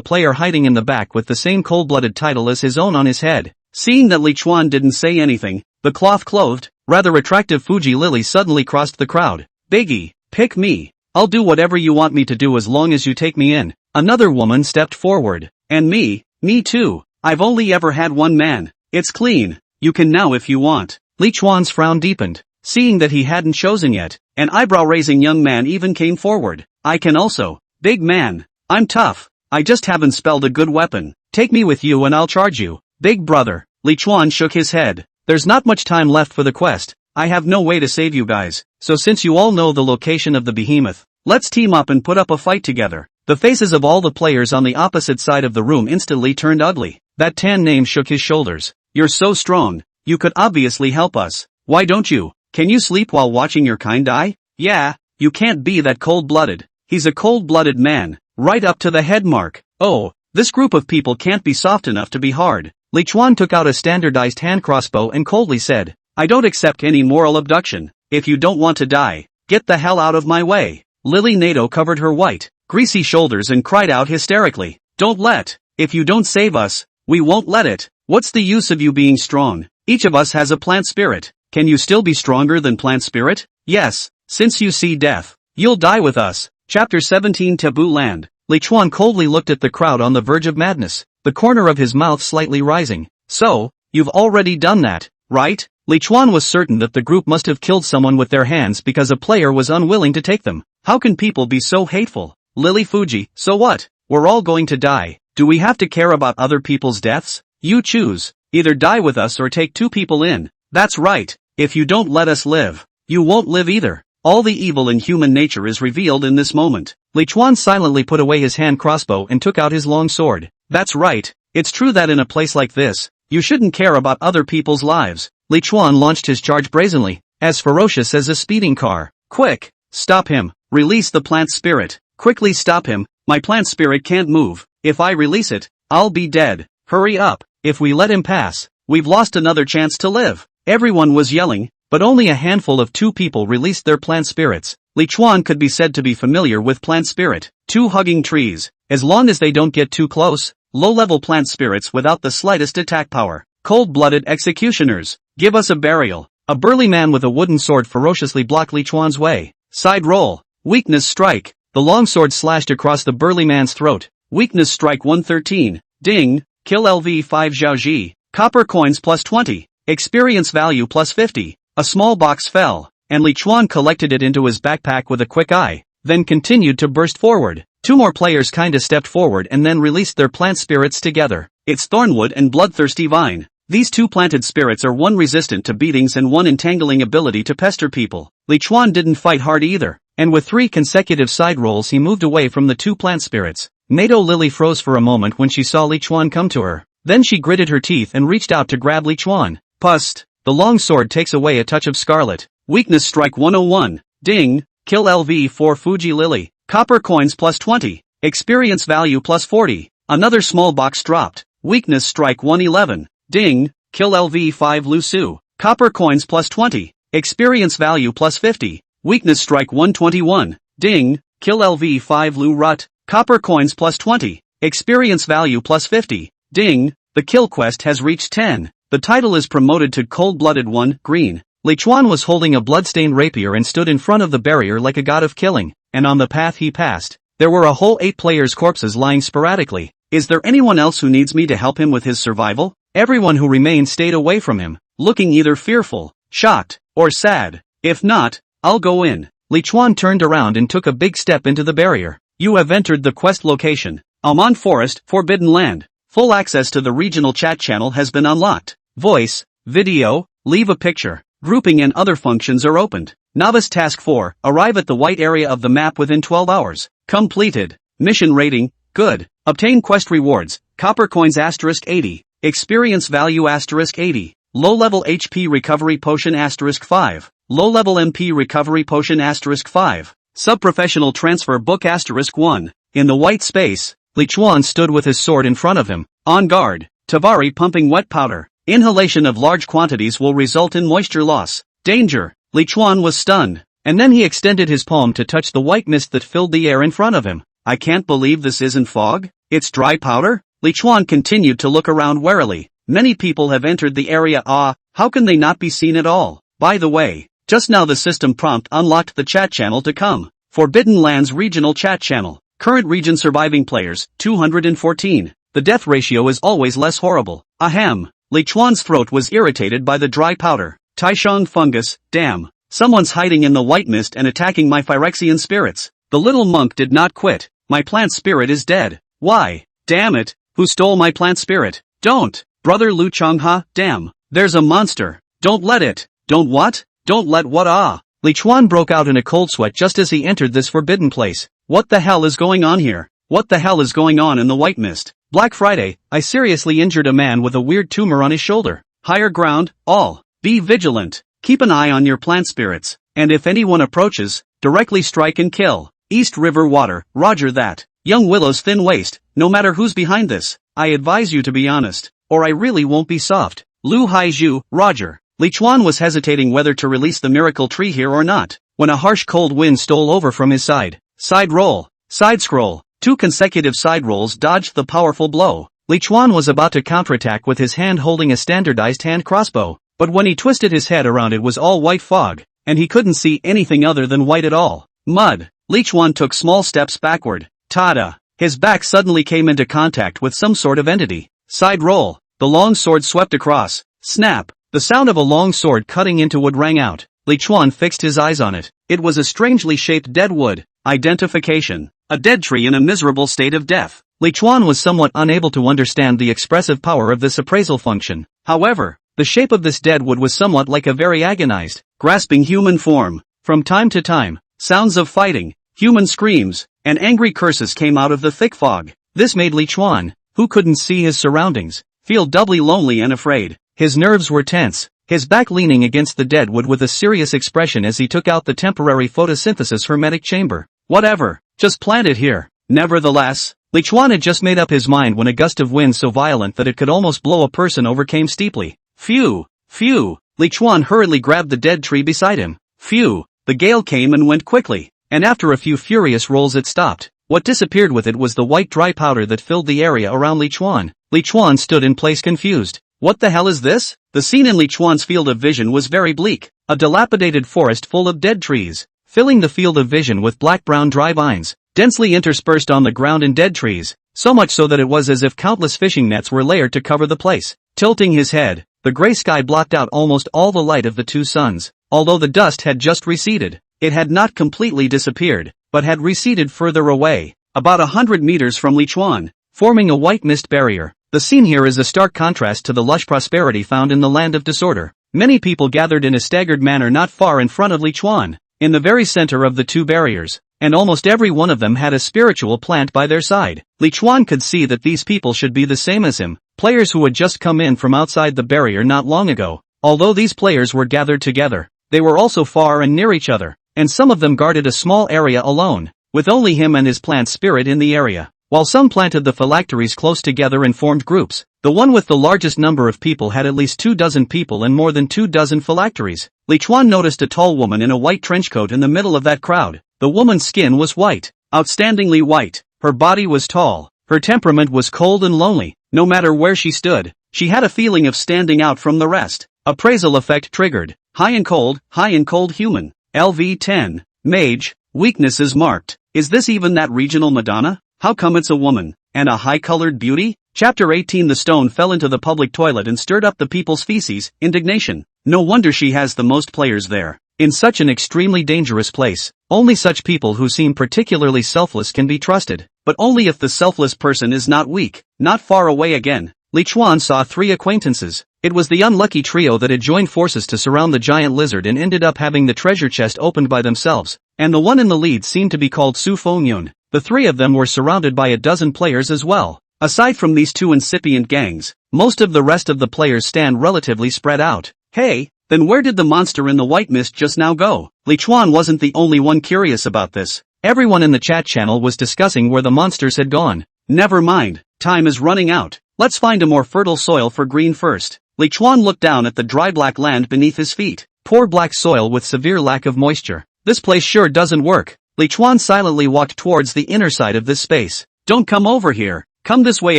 [SPEAKER 1] player hiding in the back with the same cold-blooded title as his own on his head. Seeing that Li Chuan didn't say anything, the cloth-clothed, rather attractive Fuji Lily suddenly crossed the crowd. Biggie, pick me. I'll do whatever you want me to do as long as you take me in. Another woman stepped forward. And me too. I've only ever had one man. It's clean. You can now if you want. Li Chuan's frown deepened. Seeing that he hadn't chosen yet, an eyebrow-raising young man even came forward. I can also. Big man. I'm tough. I just haven't spelled a good weapon. Take me with you and I'll charge you. Big brother. Li Chuan shook his head. There's not much time left for the quest. I have no way to save you guys. So since you all know the location of the behemoth, let's team up and put up a fight together. The faces of all the players on the opposite side of the room instantly turned ugly. That Tan name shook his shoulders. You're so strong. You could obviously help us. Why don't you? Can you sleep while watching your kind die? Yeah, you can't be that cold-blooded. He's a cold-blooded man, right up to the head mark. Oh, this group of people can't be soft enough to be hard. Li Chuan took out a standardized hand crossbow and coldly said, I don't accept any moral abduction. If you don't want to die, get the hell out of my way. Lily Nato covered her white, greasy shoulders and cried out hysterically, Don't let. If you don't save us, we won't let it. What's the use of you being strong? Each of us has a plant spirit. Can you still be stronger than plant spirit? Yes, since you see death, you'll die with us. Chapter 17 Taboo Land. Li Chuan coldly looked at the crowd on the verge of madness, the corner of his mouth slightly rising. So, you've already done that, right? Li Chuan was certain that the group must have killed someone with their hands because a player was unwilling to take them. How can people be so hateful? Lily Fuji, so what? We're all going to die. Do we have to care about other people's deaths? You choose. Either die with us or take 2 people in. That's right. If you don't let us live, you won't live either. All the evil in human nature is revealed in this moment. Li Chuan silently put away his hand crossbow and took out his long sword. That's right. It's true that in a place like this, you shouldn't care about other people's lives. Li Chuan launched his charge brazenly, as ferocious as a speeding car. Quick! Stop him. Release the plant spirit. Quickly stop him. My plant spirit can't move. If I release it, I'll be dead. Hurry up. If we let him pass, we've lost another chance to live. Everyone was yelling, but only a handful of 2 people released their plant spirits. Li Chuan could be said to be familiar with plant spirit. 2 hugging trees. As long as they don't get too close, low-level plant spirits without the slightest attack power. Cold-blooded executioners. Give us a burial. A burly man with a wooden sword ferociously blocked Li Chuan's way. Side roll. Weakness strike. The long sword slashed across the burly man's throat. Weakness strike 113. Ding. Kill LV 5 Zhaoji. Copper coins plus 20. Experience value plus 50. A small box fell, and Li Chuan collected it into his backpack with a quick eye, then continued to burst forward. 2 more players kinda stepped forward and then released their plant spirits together. It's Thornwood and Bloodthirsty Vine. These 2 planted spirits are one resistant to beatings and one entangling ability to pester people. Li Chuan didn't fight hard either, and with 3 consecutive side rolls he moved away from the 2 plant spirits. Nato Lily froze for a moment when she saw Li Chuan come to her. Then she gritted her teeth and reached out to grab Li Chuan. Pust. The long sword takes away a touch of scarlet. Weakness strike 101. Ding. Kill LV 4 Fuji Lily. Copper coins plus 20. Experience value plus 40. Another small box dropped. Weakness strike 111. Ding. Kill LV 5 Lu Su. Copper coins plus 20. Experience value plus 50. Weakness strike 121. Ding. Kill LV 5 Lu Rut. Copper coins plus 20. Experience value plus 50. Ding. The kill quest has reached 10. The title is promoted to Cold-Blooded 1, Green. Li Chuan was holding a bloodstained rapier and stood in front of the barrier like a god of killing, and on the path he passed, there were a whole 8 players' corpses lying sporadically. Is there anyone else who needs me to help him with his survival? Everyone who remained stayed away from him, looking either fearful, shocked, or sad. If not, I'll go in. Li Chuan turned around and took a big step into the barrier. You have entered the quest location. Almond Forest, Forbidden Land. Full access to the regional chat channel has been unlocked. Voice, video, leave a picture, grouping and other functions are opened. Novice Task 4, arrive at the white area of the map within 12 hours. Completed. Mission rating, good. Obtain quest rewards, copper coins *80, experience value *80, low-level HP recovery potion *5, low-level MP recovery potion *5, sub-professional transfer book *1. In the white space, Li Chuan stood with his sword in front of him. On guard. Tavari pumping wet powder. Inhalation of large quantities will result in moisture loss. Danger. Li Chuan was stunned, and then he extended his palm to touch the white mist that filled the air in front of him. I can't believe this isn't fog? It's dry powder? Li Chuan continued to look around warily. Many people have entered the area. How can they not be seen at all? By the way, just now the system prompt unlocked the chat channel to come. Forbidden Lands Regional Chat Channel. Current region surviving players, 214. The death ratio is always less horrible. Ahem. Li Chuan's throat was irritated by the dry powder. Taishang fungus, damn. Someone's hiding in the white mist and attacking my Phyrexian spirits. The little monk did not quit. My plant spirit is dead. Why? Damn it. Who stole my plant spirit? Don't. Brother Lu Changha, damn. There's a monster. Don't let it. Don't what? Don't let what? Li Chuan broke out in a cold sweat just as he entered this forbidden place. What the hell is going on here? What the hell is going on in the white mist? Black Friday, I seriously injured a man with a weird tumor on his shoulder. Higher ground, all. Be vigilant. Keep an eye on your plant spirits. And if anyone approaches, directly strike and kill. East River Water, roger that. Young Willow's thin waist, no matter who's behind this, I advise you to be honest, or I really won't be soft. Lu Haizhu, roger. Li Chuan was hesitating whether to release the miracle tree here or not, when a harsh cold wind stole over from his side. Side roll. Side scroll. 2 consecutive side rolls dodged the powerful blow. Li Chuan was about to counterattack with his hand holding a standardized hand crossbow, but when he twisted his head around it was all white fog, and he couldn't see anything other than white at all. Mud. Li Chuan took small steps backward. Tada! His back suddenly came into contact with some sort of entity. Side roll. The long sword swept across. Snap. The sound of a long sword cutting into wood rang out. Li Chuan fixed his eyes on it. It was a strangely shaped dead wood. Identification. A dead tree in a miserable state of death. Li Chuan was somewhat unable to understand the expressive power of this appraisal function. However, the shape of this dead wood was somewhat like a very agonized, grasping human form. From time to time, sounds of fighting, human screams, and angry curses came out of the thick fog. This made Li Chuan, who couldn't see his surroundings, feel doubly lonely and afraid. His nerves were tense, his back leaning against the dead wood with a serious expression as he took out the temporary photosynthesis hermetic chamber. Whatever, just plant it here. Nevertheless, Li Chuan had just made up his mind when a gust of wind so violent that it could almost blow a person over came steeply. Phew! Phew! Li Chuan hurriedly grabbed the dead tree beside him. Phew! The gale came and went quickly, and after a few furious rolls it stopped. What disappeared with it was the white dry powder that filled the area around Li Chuan. Li Chuan stood in place confused. What the hell is this? The scene in Li Chuan's field of vision was very bleak. A dilapidated forest full of dead trees, filling the field of vision with black-brown dry vines, densely interspersed on the ground in dead trees, so much so that it was as if countless fishing nets were layered to cover the place. Tilting his head, the gray sky blocked out almost all the light of the 2 suns. Although the dust had just receded, it had not completely disappeared, but had receded further away, about 100 meters from Li Chuan, forming a white mist barrier. The scene here is a stark contrast to the lush prosperity found in the land of disorder. Many people gathered in a staggered manner not far in front of Li Chuan, in the very center of the 2 barriers, and almost every one of them had a spiritual plant by their side. Li Chuan could see that these people should be the same as him, players who had just come in from outside the barrier not long ago. Although these players were gathered together, they were also far and near each other, and some of them guarded a small area alone, with only him and his plant spirit in the area. While some planted the phylacteries close together and formed groups, the one with the largest number of people had at least 24 people and more than 24 phylacteries. Li Chuan noticed a tall woman in a white trenchcoat in the middle of that crowd. The woman's skin was white, outstandingly white. Her body was tall. Her temperament was cold and lonely. No matter where she stood, she had a feeling of standing out from the rest. Appraisal effect triggered. High and cold human. LV10. Mage. Weaknesses marked. Is this even that regional Madonna? How come it's a woman, and a high-colored beauty? Chapter 18. The stone fell into the public toilet and stirred up the people's feces. Indignation. No wonder she has the most players there. In such an extremely dangerous place, only such people who seem particularly selfless can be trusted, but only if the selfless person is not weak. Not far away again, Li Chuan saw 3 acquaintances. It was the unlucky trio that had joined forces to surround the giant lizard and ended up having the treasure chest opened by themselves, and the one in the lead seemed to be called Su Fengyun. The 3 of them were surrounded by a dozen players as well. Aside from these 2 incipient gangs, most of the rest of the players stand relatively spread out. Hey, then where did the monster in the white mist just now go? Li Chuan wasn't the only one curious about this. Everyone in the chat channel was discussing where the monsters had gone. Never mind, time is running out. Let's find a more fertile soil for green first. Li Chuan looked down at the dry black land beneath his feet. poor black soil with severe lack of moisture. This place sure doesn't work. Li Chuan silently walked towards the inner side of this space. Don't come over here. Come this way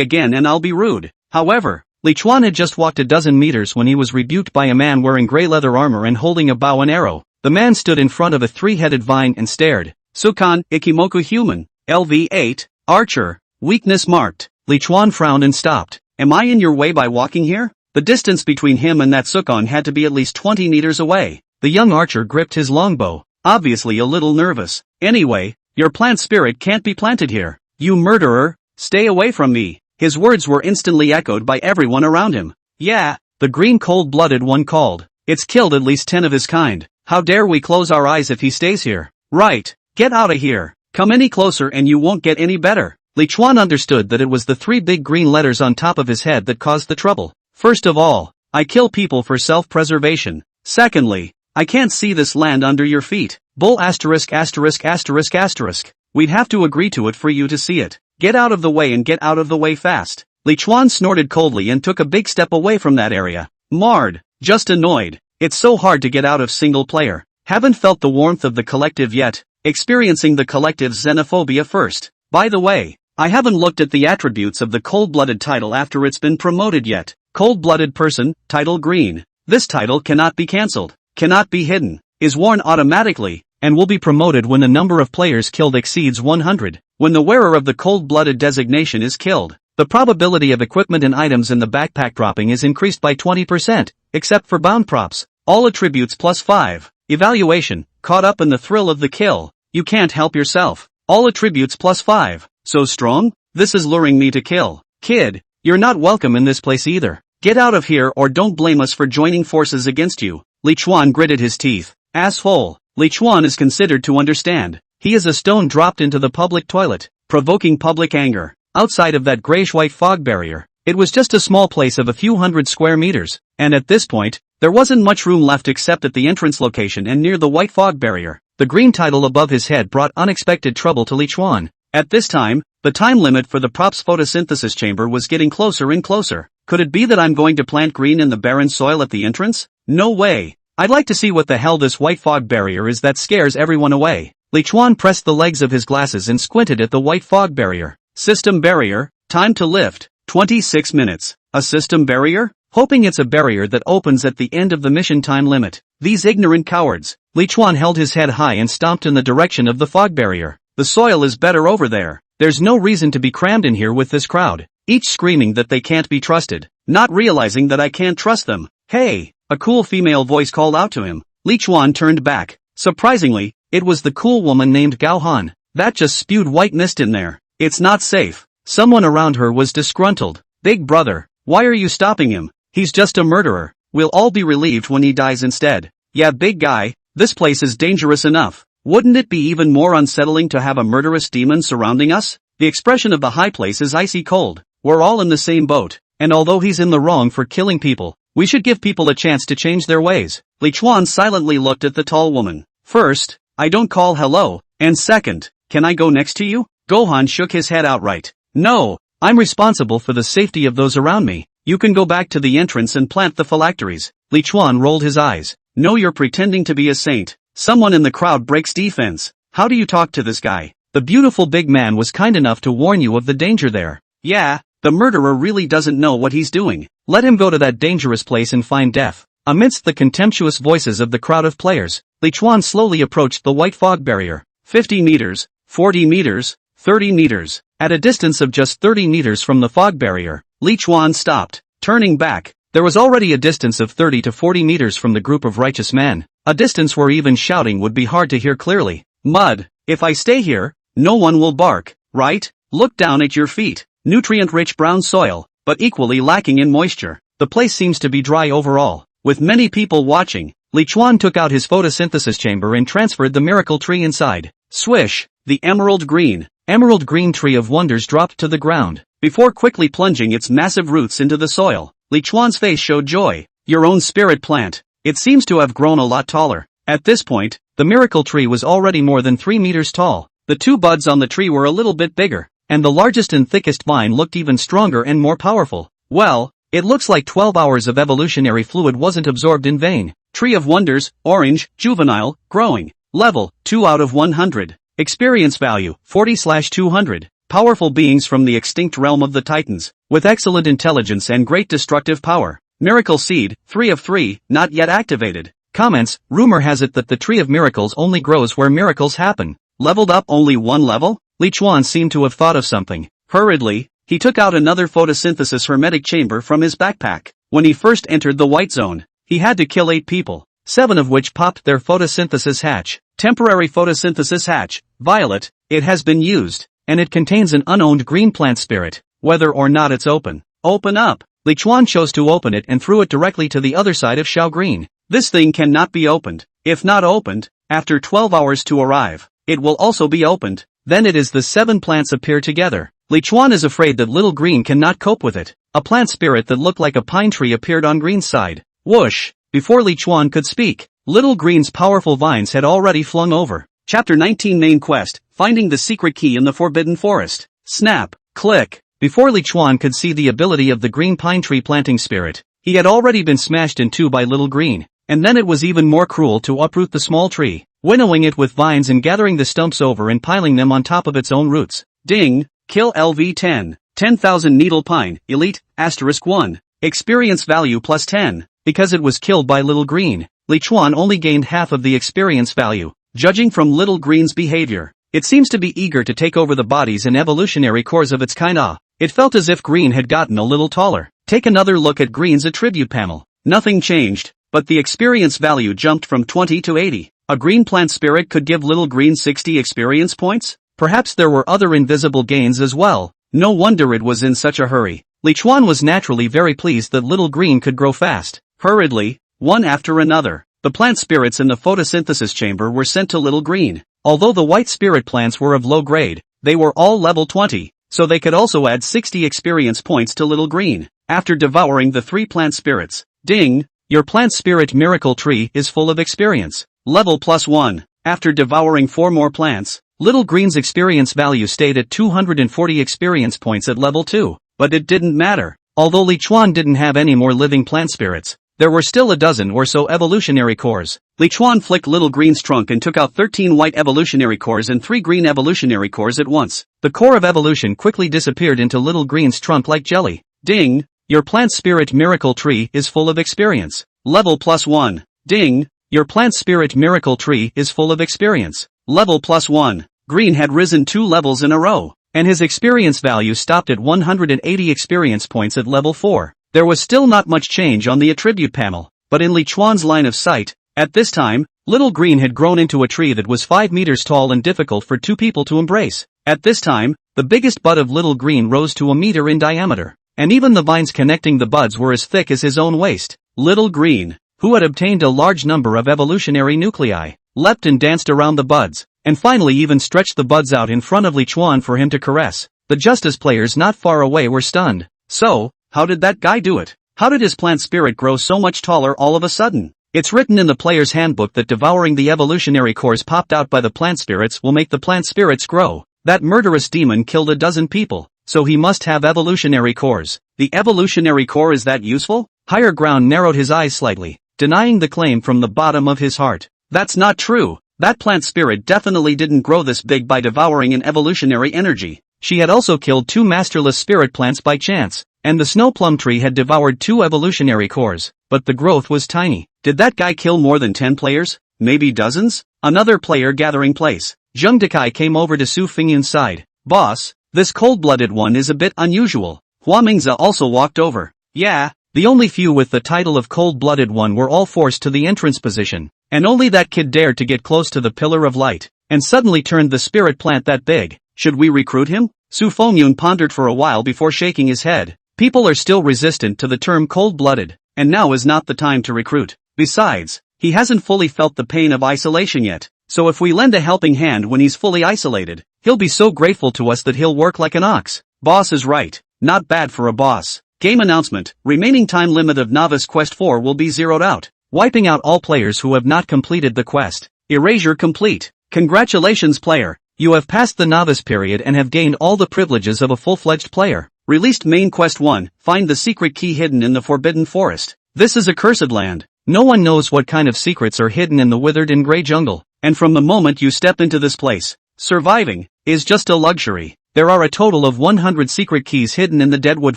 [SPEAKER 1] again and I'll be rude. However, Li Chuan had just walked a dozen meters when he was rebuked by a man wearing gray leather armor and holding a bow and arrow. The man stood in front of a three-headed vine and stared. Sukan, Ikimoku human. LV8, archer, weakness marked. Li Chuan frowned and stopped. Am I in your way by walking here? The distance between him and that Sukan had to be at least 20 meters away. The young archer gripped his longbow, obviously a little nervous. Anyway, your plant spirit can't be planted here. You murderer, stay away from me. His words were instantly echoed by everyone around him. Yeah, the green cold-blooded one called. It's killed at least 10 of his kind. How dare we close our eyes if he stays here? Right, get out of here. Come any closer and you won't get any better. Li Chuan understood that it was the 3 big green letters on top of his head that caused the trouble. First of all, I kill people for self-preservation. Secondly, I can't see this land under your feet. Bull asterisk asterisk asterisk asterisk. We'd have to agree to it for you to see it. Get out of the way and get out of the way fast. Li Chuan snorted coldly and took a big step away from that area. Marred, just annoyed. It's so hard to get out of single player. Haven't felt the warmth of the collective yet. Experiencing the collective's xenophobia first. By the way, I haven't looked at the attributes of the cold-blooded title after it's been promoted yet. Cold-blooded person, title green. This title cannot be cancelled, cannot be hidden, is worn automatically, and will be promoted when the number of players killed exceeds 100. When the wearer of the cold-blooded designation is killed, the probability of equipment and items in the backpack dropping is increased by 20%, except for bound props. All attributes +5. Evaluation, caught up in the thrill of the kill. You can't help yourself. All attributes +5. So strong? This is luring me to kill. Kid, you're not welcome in this place either. Get out of here or don't blame us for joining forces against you. Li Chuan gritted his teeth. Asshole. Li Chuan is considered to understand. He is a stone dropped into the public toilet, provoking public anger. Outside of that grayish-white fog barrier, it was just a small place of a few hundred square meters, and at this point, there wasn't much room left except at the entrance location and near the white fog barrier. The green title above his head brought unexpected trouble to Li Chuan. At this time, the time limit for the prop's photosynthesis chamber was getting closer and closer. Could it be that I'm going to plant green in the barren soil at the entrance? No way. I'd like to see what the hell this white fog barrier is that scares everyone away. Li Chuan pressed the legs of his glasses and squinted at the white fog barrier. System barrier, time to lift, 26 minutes. A system barrier? Hoping it's a barrier that opens at the end of the mission time limit. These ignorant cowards. Li Chuan held his head high and stomped in the direction of the fog barrier. The soil is better over there. There's no reason to be crammed in here with this crowd, each screaming that they can't be trusted, not realizing that I can't trust them. Hey, a cool female voice called out to him. Li Chuan turned back. Surprisingly, it was the cool woman named Gao Han. That just spewed white mist in there. It's not safe. Someone around her was disgruntled. Big brother, why are you stopping him? He's just a murderer. We'll all be relieved when he dies instead. Yeah, big guy, this place is dangerous enough. Wouldn't it be even more unsettling to have a murderous demon surrounding us? The expression of the high place is icy cold. We're all in the same boat, and although he's in the wrong for killing people, we should give people a chance to change their ways. Li Chuan silently looked at the tall woman. First, I don't call hello, and second, can I go next to you? Gohan shook his head outright. No, I'm responsible for the safety of those around me. You can go back to the entrance and plant the phylacteries. Li Chuan rolled his eyes. No, you're pretending to be a saint. Someone in the crowd breaks defense. How do you talk to this guy? The beautiful big man was kind enough to warn you of the danger there. Yeah, the murderer really doesn't know what he's doing. Let him go to that dangerous place and find death. Amidst the contemptuous voices of the crowd of players, Li Chuan slowly approached the white fog barrier. 50 meters, 40 meters, 30 meters. At a distance of just 30 meters from the fog barrier, Li Chuan stopped, turning back. There was already a distance of 30 to 40 meters from the group of righteous men, a distance where even shouting would be hard to hear clearly. Mud, if I stay here, no one will bark, right? Look down at your feet. Nutrient-rich brown soil, but equally lacking in moisture. The place seems to be dry overall. With many people watching, Li Chuan took out his photosynthesis chamber and transferred the miracle tree inside. Swish, the emerald green tree of wonders dropped to the ground, before quickly plunging its massive roots into the soil. Li Chuan's face showed joy. Your own spirit plant. It seems to have grown a lot taller. At this point, the miracle tree was already more than 3 meters tall. The 2 buds on the tree were a little bit bigger, and the largest and thickest vine looked even stronger and more powerful. Well, it looks like 12 hours of evolutionary fluid wasn't absorbed in vain. Tree of Wonders, orange, juvenile, growing. Level, 2 out of 100. Experience value, 40/200. Powerful beings from the extinct realm of the Titans, with excellent intelligence and great destructive power. Miracle Seed, 3 of 3, not yet activated. Comments, rumor has it that the Tree of Miracles only grows where miracles happen. Leveled up only 1 level? Li Chuan seemed to have thought of something. Hurriedly, he took out another photosynthesis hermetic chamber from his backpack. When he first entered the white zone, he had to kill 8 people, 7 of which popped their photosynthesis hatch. Temporary photosynthesis hatch, violet, it has been used, and it contains an unowned green plant spirit, whether or not it's open. Open up! Li Chuan chose to open it and threw it directly to the other side of Xiao Green. This thing cannot be opened. If not opened, after 12 hours to arrive, it will also be opened. Then it is the 7 plants appear together. Li Chuan is afraid that Little Green cannot cope with it. A plant spirit that looked like a pine tree appeared on Green's side. Whoosh! Before Li Chuan could speak, Little Green's powerful vines had already flung over. Chapter 19 Main Quest, Finding the Secret Key in the Forbidden Forest. Snap! Click! Before Li Chuan could see the ability of the green pine tree planting spirit, he had already been smashed in 2 by Little Green, and then it was even more cruel to uproot the small tree, winnowing it with vines and gathering the stumps over and piling them on top of its own roots. Ding! Kill LV10. 10,000 Needle Pine, Elite, *1. Experience value plus 10. Because it was killed by Little Green, Li Chuan only gained half of the experience value. Judging from Little Green's behavior, it seems to be eager to take over the bodies and evolutionary cores of its kind. It felt as if Green had gotten a little taller. Take another look at Green's attribute panel. Nothing changed, but the experience value jumped from 20 to 80. A green plant spirit could give Little Green 60 experience points? Perhaps there were other invisible gains as well. No wonder it was in such a hurry. Li Chuan was naturally very pleased that Little Green could grow fast. Hurriedly, one after another, the plant spirits in the photosynthesis chamber were sent to Little Green. Although the white spirit plants were of low grade, they were all level 20, so they could also add 60 experience points to Little Green. After devouring the 3 plant spirits, ding! Your plant spirit miracle tree is full of experience. Level plus 1. After devouring 4 more plants, Little Green's experience value stayed at 240 experience points at level 2. But it didn't matter. Although Li Chuan didn't have any more living plant spirits, there were still a dozen or so evolutionary cores. Li Chuan flicked Little Green's trunk and took out 13 white evolutionary cores and 3 green evolutionary cores at once. The core of evolution quickly disappeared into Little Green's trunk like jelly. Ding! Your plant spirit miracle tree is full of experience. Level plus 1. Ding! Your plant spirit miracle tree is full of experience. Level plus 1. Green had risen 2 levels in a row, and his experience value stopped at 180 experience points at level 4. There was still not much change on the attribute panel, but in Li Chuan's line of sight, at this time, Little Green had grown into a tree that was 5 meters tall and difficult for 2 people to embrace. At this time, the biggest bud of Little Green rose to a meter in diameter, and even the vines connecting the buds were as thick as his own waist. Little Green, who had obtained a large number of evolutionary nuclei, leapt and danced around the buds, and finally even stretched the buds out in front of Li Chuan for him to caress. The Justice players not far away were stunned. So, how did that guy do it? How did his plant spirit grow so much taller all of a sudden? It's written in the player's handbook that devouring the evolutionary cores popped out by the plant spirits will make the plant spirits grow. That murderous demon killed a dozen people, so he must have evolutionary cores. The evolutionary core is that useful? Higher Ground narrowed his eyes slightly, denying the claim from the bottom of his heart. That's not true. That plant spirit definitely didn't grow this big by devouring an evolutionary energy. She had also killed 2 masterless spirit plants by chance, and the snow plum tree had devoured 2 evolutionary cores, but the growth was tiny. Did that guy kill more than 10 players? Maybe dozens? Another player gathering place. Zheng Dekai came over to Su Fingyun's side. Boss, this cold-blooded one is a bit unusual. Hua Mingzi also walked over. Yeah, the only few with the title of cold-blooded one were all forced to the entrance position, and only that kid dared to get close to the pillar of light, and suddenly turned the spirit plant that big. Should we recruit him? Su Fengyun pondered for a while before shaking his head. People are still resistant to the term cold-blooded, and now is not the time to recruit. Besides, he hasn't fully felt the pain of isolation yet, so if we lend a helping hand when he's fully isolated, he'll be so grateful to us that he'll work like an ox. Boss is right. Not bad for a boss. Game announcement. Remaining time limit of Novice Quest 4 will be zeroed out, wiping out all players who have not completed the quest. Erasure complete. Congratulations player. You have passed the novice period and have gained all the privileges of a full-fledged player. Released Main Quest 1, find the secret key hidden in the Forbidden Forest. This is a cursed land. No one knows what kind of secrets are hidden in the withered and gray jungle, and from the moment you step into this place, surviving is just a luxury. There are a total of 100 secret keys hidden in the Deadwood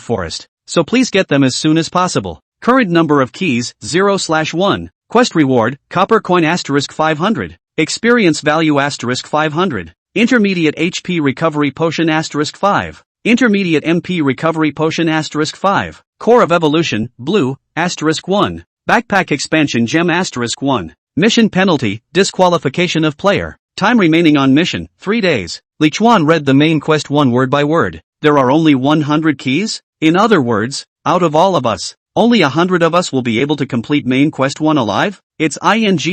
[SPEAKER 1] Forest, so please get them as soon as possible. Current number of keys, 0/1. Quest reward, copper coin *500. Experience value *500. Intermediate HP recovery potion *5. Intermediate MP recovery potion *5. Core of evolution, blue, *1. Backpack expansion gem *1. Mission penalty, disqualification of player. Time remaining on mission, 3 days. Li Chuan read the main quest word by word. There are only 100 keys? In other words, out of all of us, only 100 of us will be able to complete main quest 1 alive? It's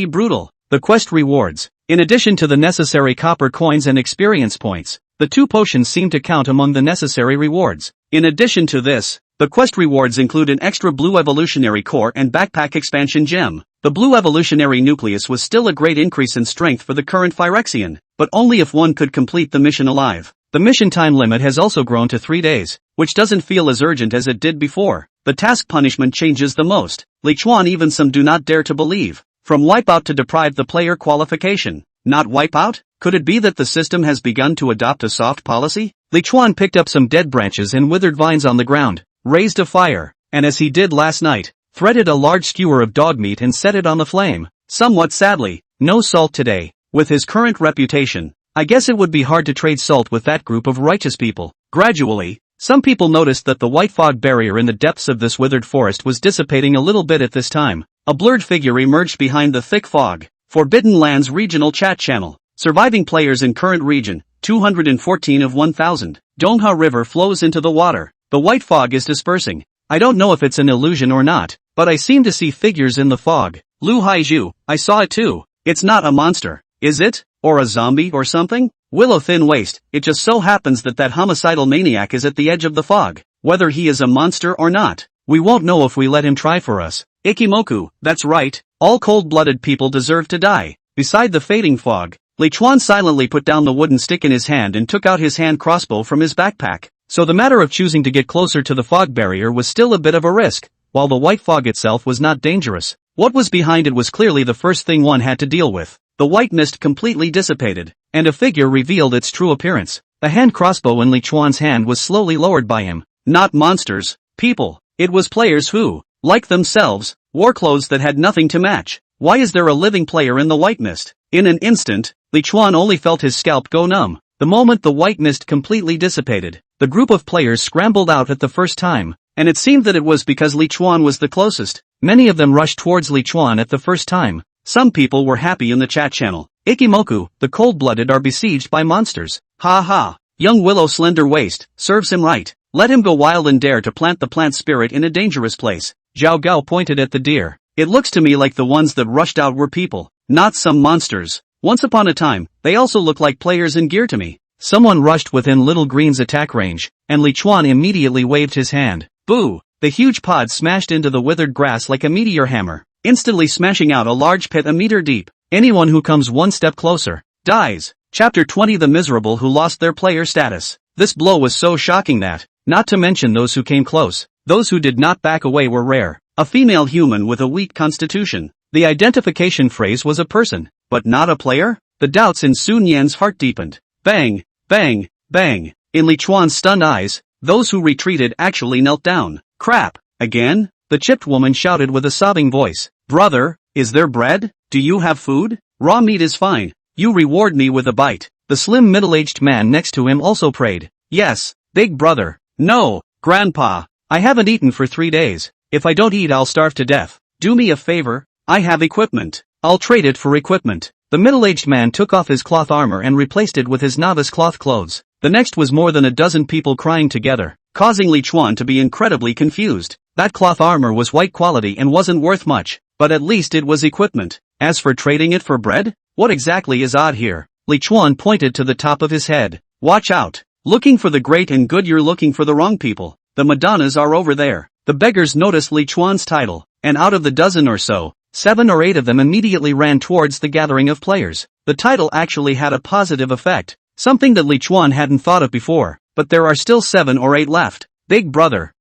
[SPEAKER 1] brutal. The quest rewards. In addition to the necessary copper coins and experience points, the 2 potions seem to count among the necessary rewards. In addition to this, the quest rewards include an extra blue evolutionary core and backpack expansion gem. The blue evolutionary nucleus was still a great increase in strength for the current Phyrexian, but only if one could complete the mission alive. The mission time limit has also grown to 3 days, which doesn't feel as urgent as it did before. The task punishment changes the most. Li Chuan even some do not dare to believe. From wipeout to deprive the player qualification. Not wipeout? Could it be that the system has begun to adopt a soft policy? Li Chuan picked up some dead branches and withered vines on the ground, raised a fire, and as he did last night, threaded a large skewer of dog meat and set it on the flame. Somewhat sadly, no salt today. With his current reputation, I guess it would be hard to trade salt with that group of righteous people. Gradually, some people noticed that the white fog barrier in the depths of this withered forest was dissipating a little bit at this time. A blurred figure emerged behind the thick fog. Forbidden Lands Regional Chat Channel. Surviving players in current region, 214 of 1000. Dongha River flows into the water. The white fog is dispersing. I don't know if it's an illusion or not, but I seem to see figures in the fog. Lu Haizhu, I saw it too. It's not a monster, is it? Or a zombie or something? Willow Thin Waist, it just so happens that homicidal maniac is at the edge of the fog. Whether he is a monster or not, we won't know if we let him try for us. Ikimoku, that's right, all cold-blooded people deserve to die. Beside the fading fog, Li Chuan silently put down the wooden stick in his hand and took out his hand crossbow from his backpack. So the matter of choosing to get closer to the fog barrier was still a bit of a risk, while the white fog itself was not dangerous. What was behind it was clearly the first thing one had to deal with. The white mist completely dissipated, and a figure revealed its true appearance. The hand crossbow in Li Chuan's hand was slowly lowered by him. Not monsters, people. It was players who, like themselves, wore clothes that had nothing to match. Why is there a living player in the white mist? In an instant, Li Chuan only felt his scalp go numb. The moment the white mist completely dissipated, the group of players scrambled out at the first time, and it seemed that it was because Li Chuan was the closest. Many of them rushed towards Li Chuan at the first time. Some people were happy in the chat channel. Ikimoku, the cold-blooded are besieged by monsters. Ha ha. Young Willow Slender Waist, serves him right. Let him go wild and dare to plant the plant spirit in a dangerous place. Zhao Gao pointed at the deer. It looks to me like the ones that rushed out were people, not some monsters. Once upon a time, they also looked like players in gear to me. Someone rushed within Little Green's attack range, and Li Chuan immediately waved his hand. Boo! The huge pod smashed into the withered grass like a meteor hammer, instantly smashing out a large pit a meter deep. Anyone who comes one step closer, dies. Chapter 20 The Miserable Who Lost Their Player Status. This blow was so shocking that, not to mention those who came close, those who did not back away were rare. A female human with a weak constitution. The identification phrase was a person, but not a player? The doubts in Sun Yan's heart deepened. Bang, bang, bang. In Li Chuan's stunned eyes, those who retreated actually knelt down. Crap, again? The chipped woman shouted with a sobbing voice. Brother, is there bread? Do you have food? Raw meat is fine. You reward me with a bite. The slim middle-aged man next to him also prayed. Yes, big brother. No, grandpa. I haven't eaten for 3 days. If I don't eat I'll starve to death. Do me a favor. I have equipment. I'll trade it for equipment. The middle-aged man took off his cloth armor and replaced it with his novice cloth clothes. The next was more than a dozen people crying together, causing Li Chuan to be incredibly confused. That cloth armor was white quality and wasn't worth much, but at least it was equipment. As for trading it for bread, what exactly is odd here? Li Chuan pointed to the top of his head. Watch out. Looking for the great and good, you're looking for the wrong people. The Madonnas are over there. The beggars noticed Li Chuan's title, and out of the dozen or so, 7 or 8 of them immediately ran towards the gathering of players. The title actually had a positive effect, something that Li Chuan hadn't thought of before, but there are still 7 or 8 left. Big brother,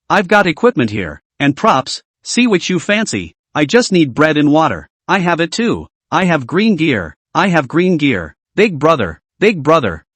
[SPEAKER 1] I've got equipment here, and props, see which you fancy. I just need bread and water. I have it too. I have green gear. I have green gear. Big brother,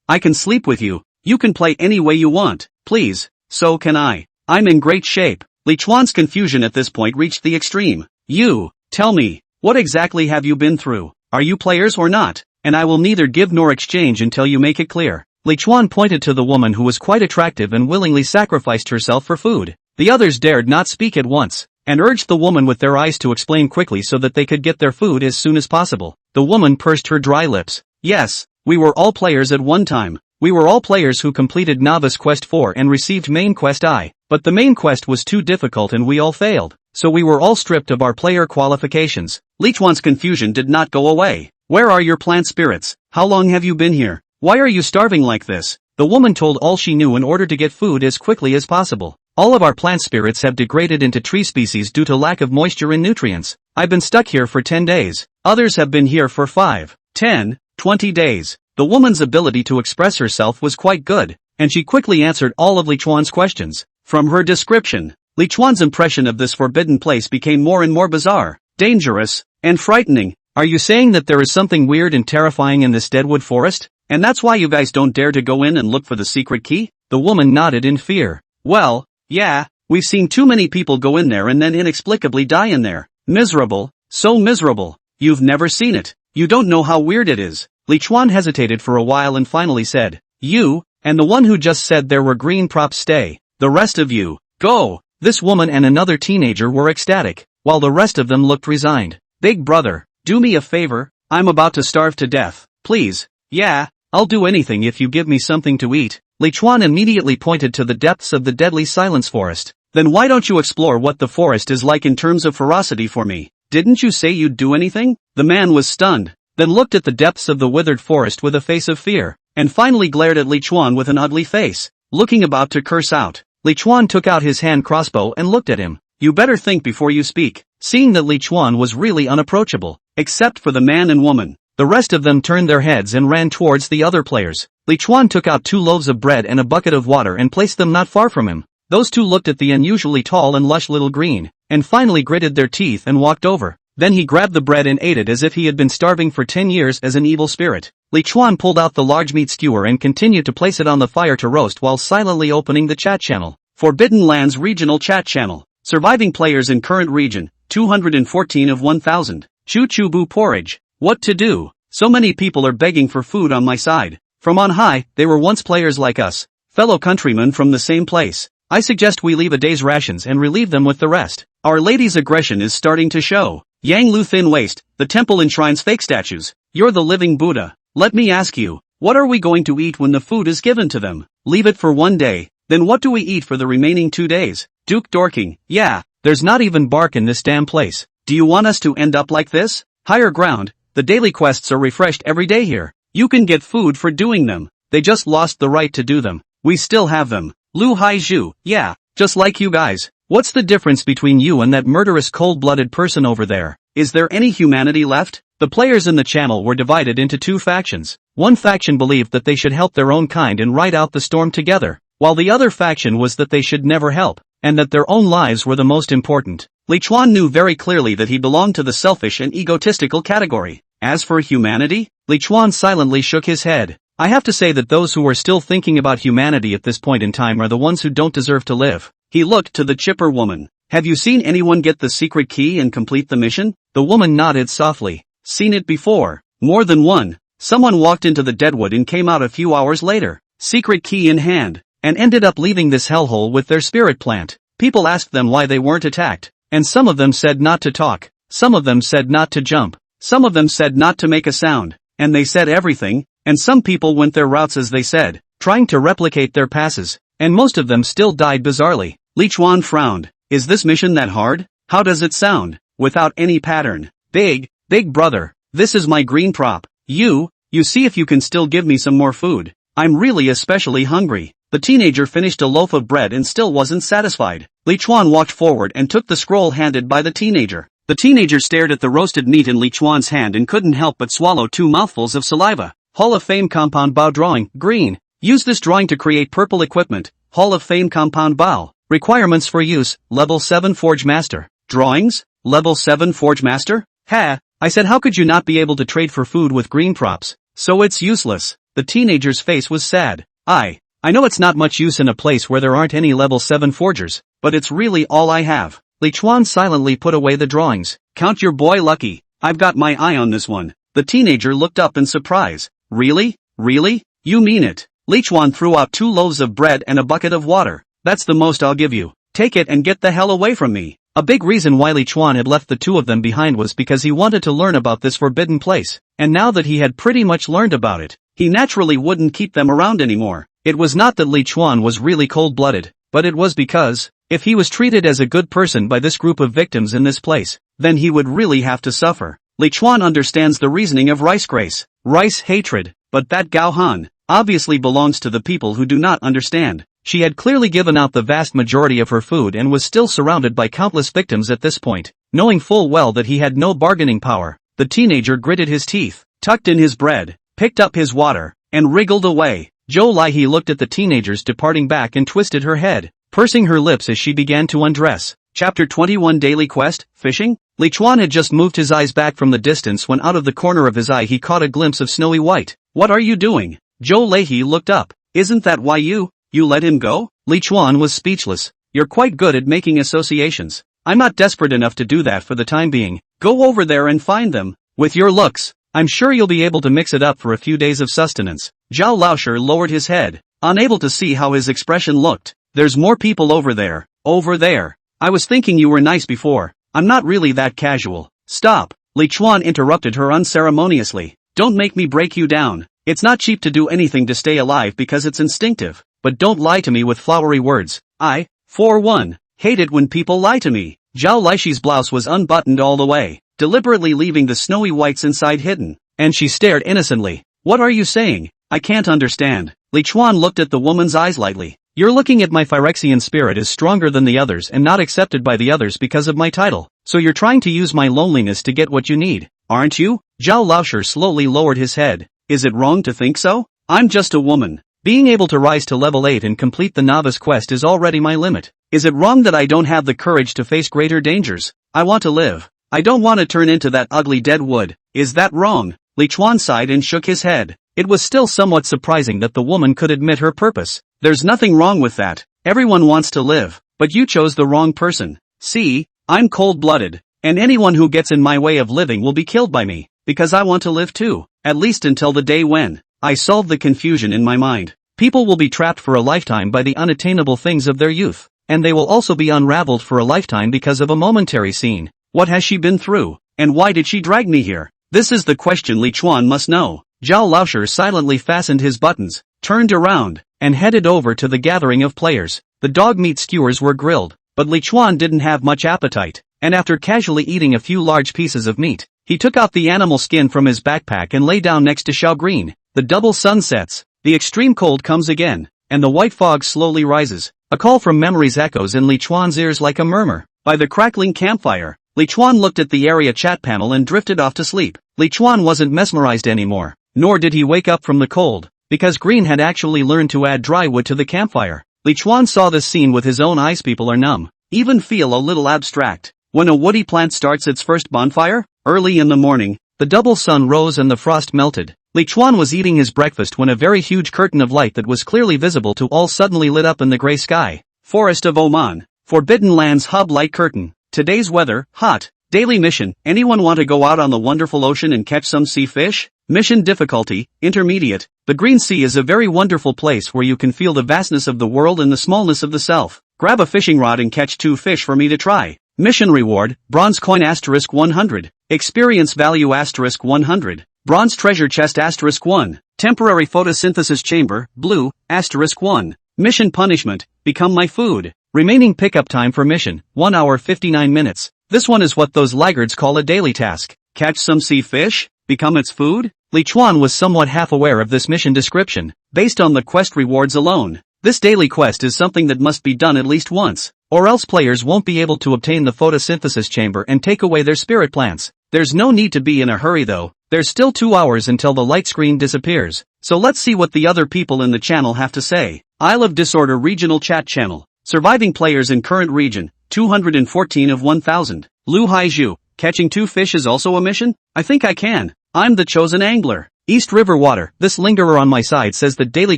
[SPEAKER 1] I can sleep with you. You can play any way you want, please. So can I. I'm in great shape. Li Chuan's confusion at this point reached the extreme. You, tell me, what exactly have you been through? Are you players or not? And I will neither give nor exchange until you make it clear. Li Chuan pointed to the woman who was quite attractive and willingly sacrificed herself for food. The others dared not speak at once, and urged the woman with their eyes to explain quickly so that they could get their food as soon as possible. The woman pursed her dry lips. Yes, we were all players at one time. We were all players who completed Novice Quest 4 and received Main Quest I, but the main quest was too difficult and we all failed, so we were all stripped of our player qualifications. Li Chuan's confusion did not go away. Where are your plant spirits? How long have you been here? Why are you starving like this? The woman told all she knew in order to get food as quickly as possible. All of our plant spirits have degraded into tree species due to lack of moisture and nutrients. I've been stuck here for 10 days. Others have been here for 5, 10, 20 days. The woman's ability to express herself was quite good, and she quickly answered all of Li Chuan's questions. From her description, Li Chuan's impression of this forbidden place became more and more bizarre, dangerous, and frightening. Are you saying that there is something weird and terrifying in this deadwood forest? And that's why you guys don't dare to go in and look for the secret key? The woman nodded in fear. Well, yeah, we've seen too many people go in there and then inexplicably die in there. Miserable, so miserable. You've never seen it. You don't know how weird it is. Li Chuan hesitated for a while and finally said, you, and the one who just said there were green props stay. The rest of you, go. This woman and another teenager were ecstatic, while the rest of them looked resigned. Big brother, do me a favor, I'm about to starve to death. Please. Yeah, I'll do anything if you give me something to eat. Li Chuan immediately pointed to the depths of the deadly silence forest. Then why don't you explore what the forest is like in terms of ferocity for me? Didn't you say you'd do anything? The man was stunned, then looked at the depths of the withered forest with a face of fear, and finally glared at Li Chuan with an ugly face, looking about to curse out. Li Chuan took out his hand crossbow and looked at him. You better think before you speak. Seeing that Li Chuan was really unapproachable, except for the man and woman, the rest of them turned their heads and ran towards the other players. Li Chuan took out 2 loaves of bread and a bucket of water and placed them not far from him. Those two looked at the unusually tall and lush little green, and finally gritted their teeth and walked over. Then he grabbed the bread and ate it as if he had been starving for 10 years as an evil spirit. Li Chuan pulled out the large meat skewer and continued to place it on the fire to roast while silently opening the chat channel. Forbidden Lands Regional Chat Channel. Surviving players in current region, 214 of 1000. Choo choo boo porridge. What to do? So many people are begging for food on my side. From on high, they were once players like us, fellow countrymen from the same place. I suggest we leave a day's rations and relieve them with the rest. Our Lady's aggression is starting to show. Yang Lu Thin Waist, the temple enshrines fake statues. You're the living Buddha. Let me ask you, what are we going to eat when the food is given to them? Leave it for 1 day, then what do we eat for the remaining 2 days? Duke Dorking, yeah, there's not even bark in this damn place. Do you want us to end up like this? Higher ground, the daily quests are refreshed every day here. You can get food for doing them. They just lost the right to do them. We still have them. Lu Haizhu, yeah, just like you guys. What's the difference between you and that murderous cold-blooded person over there? Is there any humanity left? The players in the channel were divided into 2 factions. One faction believed that they should help their own kind and ride out the storm together, while the other faction was that they should never help, and that their own lives were the most important. Li Chuan knew very clearly that he belonged to the selfish and egotistical category. As for humanity, Li Chuan silently shook his head. I have to say that those who are still thinking about humanity at this point in time are the ones who don't deserve to live. He looked to the chipper woman. Have you seen anyone get the secret key and complete the mission? The woman nodded softly. Seen it before. More than one. Someone walked into the deadwood and came out a few hours later, secret key in hand, and ended up leaving this hellhole with their spirit plant. People asked them why they weren't attacked, and some of them said not to talk, some of them said not to jump, some of them said not to make a sound, and they said everything, and some people went their routes as they said, trying to replicate their passes, and most of them still died bizarrely. Li Chuan frowned. Is this mission that hard? How does it sound? Without any pattern. Big brother, this is my green prop. You see if you can still give me some more food. I'm really especially hungry. The teenager finished a loaf of bread and still wasn't satisfied. Li Chuan walked forward and took the scroll handed by the teenager. The teenager stared at the roasted meat in Li Chuan's hand and couldn't help but swallow 2 mouthfuls of saliva. Hall of Fame Compound Bow Drawing, green. Use this drawing to create purple equipment. Hall of Fame Compound Bow. Requirements for use, Level 7 Forge Master. Drawings? Level 7 Forge Master? Ha! I said how could you not be able to trade for food with green props? So it's useless. The teenager's face was sad. I know it's not much use in a place where there aren't any level 7 forgers, but it's really all I have. Li Chuan silently put away the drawings. Count your boy lucky. I've got my eye on this one. The teenager looked up in surprise. Really? Really? You mean it? Li Chuan threw out 2 loaves of bread and a bucket of water. That's the most I'll give you. Take it and get the hell away from me. A big reason why Li Chuan had left the 2 of them behind was because he wanted to learn about this forbidden place, and now that he had pretty much learned about it, he naturally wouldn't keep them around anymore. It was not that Li Chuan was really cold-blooded, but it was because, if he was treated as a good person by this group of victims in this place, then he would really have to suffer. Li Chuan understands the reasoning of rice grace, rice hatred, but that Gao Han obviously belongs to the people who do not understand. She had clearly given out the vast majority of her food and was still surrounded by countless victims at this point. Knowing full well that he had no bargaining power, the teenager gritted his teeth, tucked in his bread, picked up his water, and wriggled away. Zhou Laihe looked at the teenagers departing back and twisted her head, pursing her lips as she began to undress. Chapter 21 Daily Quest, Fishing? Li Chuan had just moved his eyes back from the distance when out of the corner of his eye he caught a glimpse of Snowy White. What are you doing? Zhou Laihe looked up. Isn't that why you let him go? Li Chuan was speechless. You're quite good at making associations. I'm not desperate enough to do that for the time being. Go over there and find them. With your looks, I'm sure you'll be able to mix it up for a few days of sustenance. Zhao Laosher lowered his head, unable to see how his expression looked. There's more people over there. Over there. I was thinking you were nice before. I'm not really that casual. Stop. Li Chuan interrupted her unceremoniously. Don't make me break you down. It's not cheap to do anything to stay alive because it's instinctive. But don't lie to me with flowery words. I, for one, hate it when people lie to me. Zhao Laishi's blouse was unbuttoned all the way, deliberately leaving the snowy whites inside hidden, and she stared innocently. What are you saying? I can't understand. Li Chuan looked at the woman's eyes lightly. You're looking at my Phyrexian spirit as stronger than the others and not accepted by the others because of my title. So you're trying to use my loneliness to get what you need, aren't you? Zhao Laosher slowly lowered his head. Is it wrong to think so? I'm just a woman. Being able to rise to level 8 and complete the novice quest is already my limit. Is it wrong that I don't have the courage to face greater dangers? I want to live. I don't want to turn into that ugly dead wood. Is that wrong? Li Chuan sighed and shook his head. It was still somewhat surprising that the woman could admit her purpose. There's nothing wrong with that. Everyone wants to live, but you chose the wrong person. See, I'm cold-blooded, and anyone who gets in my way of living will be killed by me, because I want to live too, at least until the day when I solve the confusion in my mind. People will be trapped for a lifetime by the unattainable things of their youth, and they will also be unraveled for a lifetime because of a momentary scene. What has she been through, and why did she drag me here? This is the question Li Chuan must know. Zhao Laosher silently fastened his buttons, turned around, and headed over to the gathering of players. The dog meat skewers were grilled, but Li Chuan didn't have much appetite, and after casually eating a few large pieces of meat, he took out the animal skin from his backpack and lay down next to Xiao Green. The double sun sets, the extreme cold comes again, and the white fog slowly rises. A call from memories echoes in Li Chuan's ears like a murmur. By the crackling campfire, Li Chuan looked at the area chat panel and drifted off to sleep. Li Chuan wasn't mesmerized anymore, nor did he wake up from the cold, because Green had actually learned to add dry wood to the campfire. Li Chuan saw this scene with his own eyes. People are numb, even feel a little abstract. When a woody plant starts its first bonfire, early in the morning, the double sun rose and the frost melted. Li Chuan was eating his breakfast when a very huge curtain of light that was clearly visible to all suddenly lit up in the gray sky. Forest of Oman. Forbidden Lands Hub Light Curtain. Today's weather, hot. Daily mission, anyone want to go out on the wonderful ocean and catch some sea fish? Mission difficulty, intermediate. The Green Sea is a very wonderful place where you can feel the vastness of the world and the smallness of the self. Grab a fishing rod and catch 2 fish for me to try. Mission reward, bronze coin * 100. Experience value * 100. Bronze treasure chest * 1. Temporary photosynthesis chamber, blue, * 1. Mission punishment, become my food. Remaining pickup time for mission, 1 hour 59 minutes. This one is what those laggards call a daily task. Catch some sea fish? Become its food? Li Chuan was somewhat half aware of this mission description, based on the quest rewards alone. This daily quest is something that must be done at least once, or else players won't be able to obtain the photosynthesis chamber and take away their spirit plants. There's no need to be in a hurry though. There's still 2 hours until the light screen disappears, so let's see what the other people in the channel have to say. Isle of Disorder Regional Chat Channel. Surviving players in current region, 214 of 1000. Lu Haizhu, catching 2 fish is also a mission? I think I can. I'm the chosen angler. East River Water. This lingerer on my side says that daily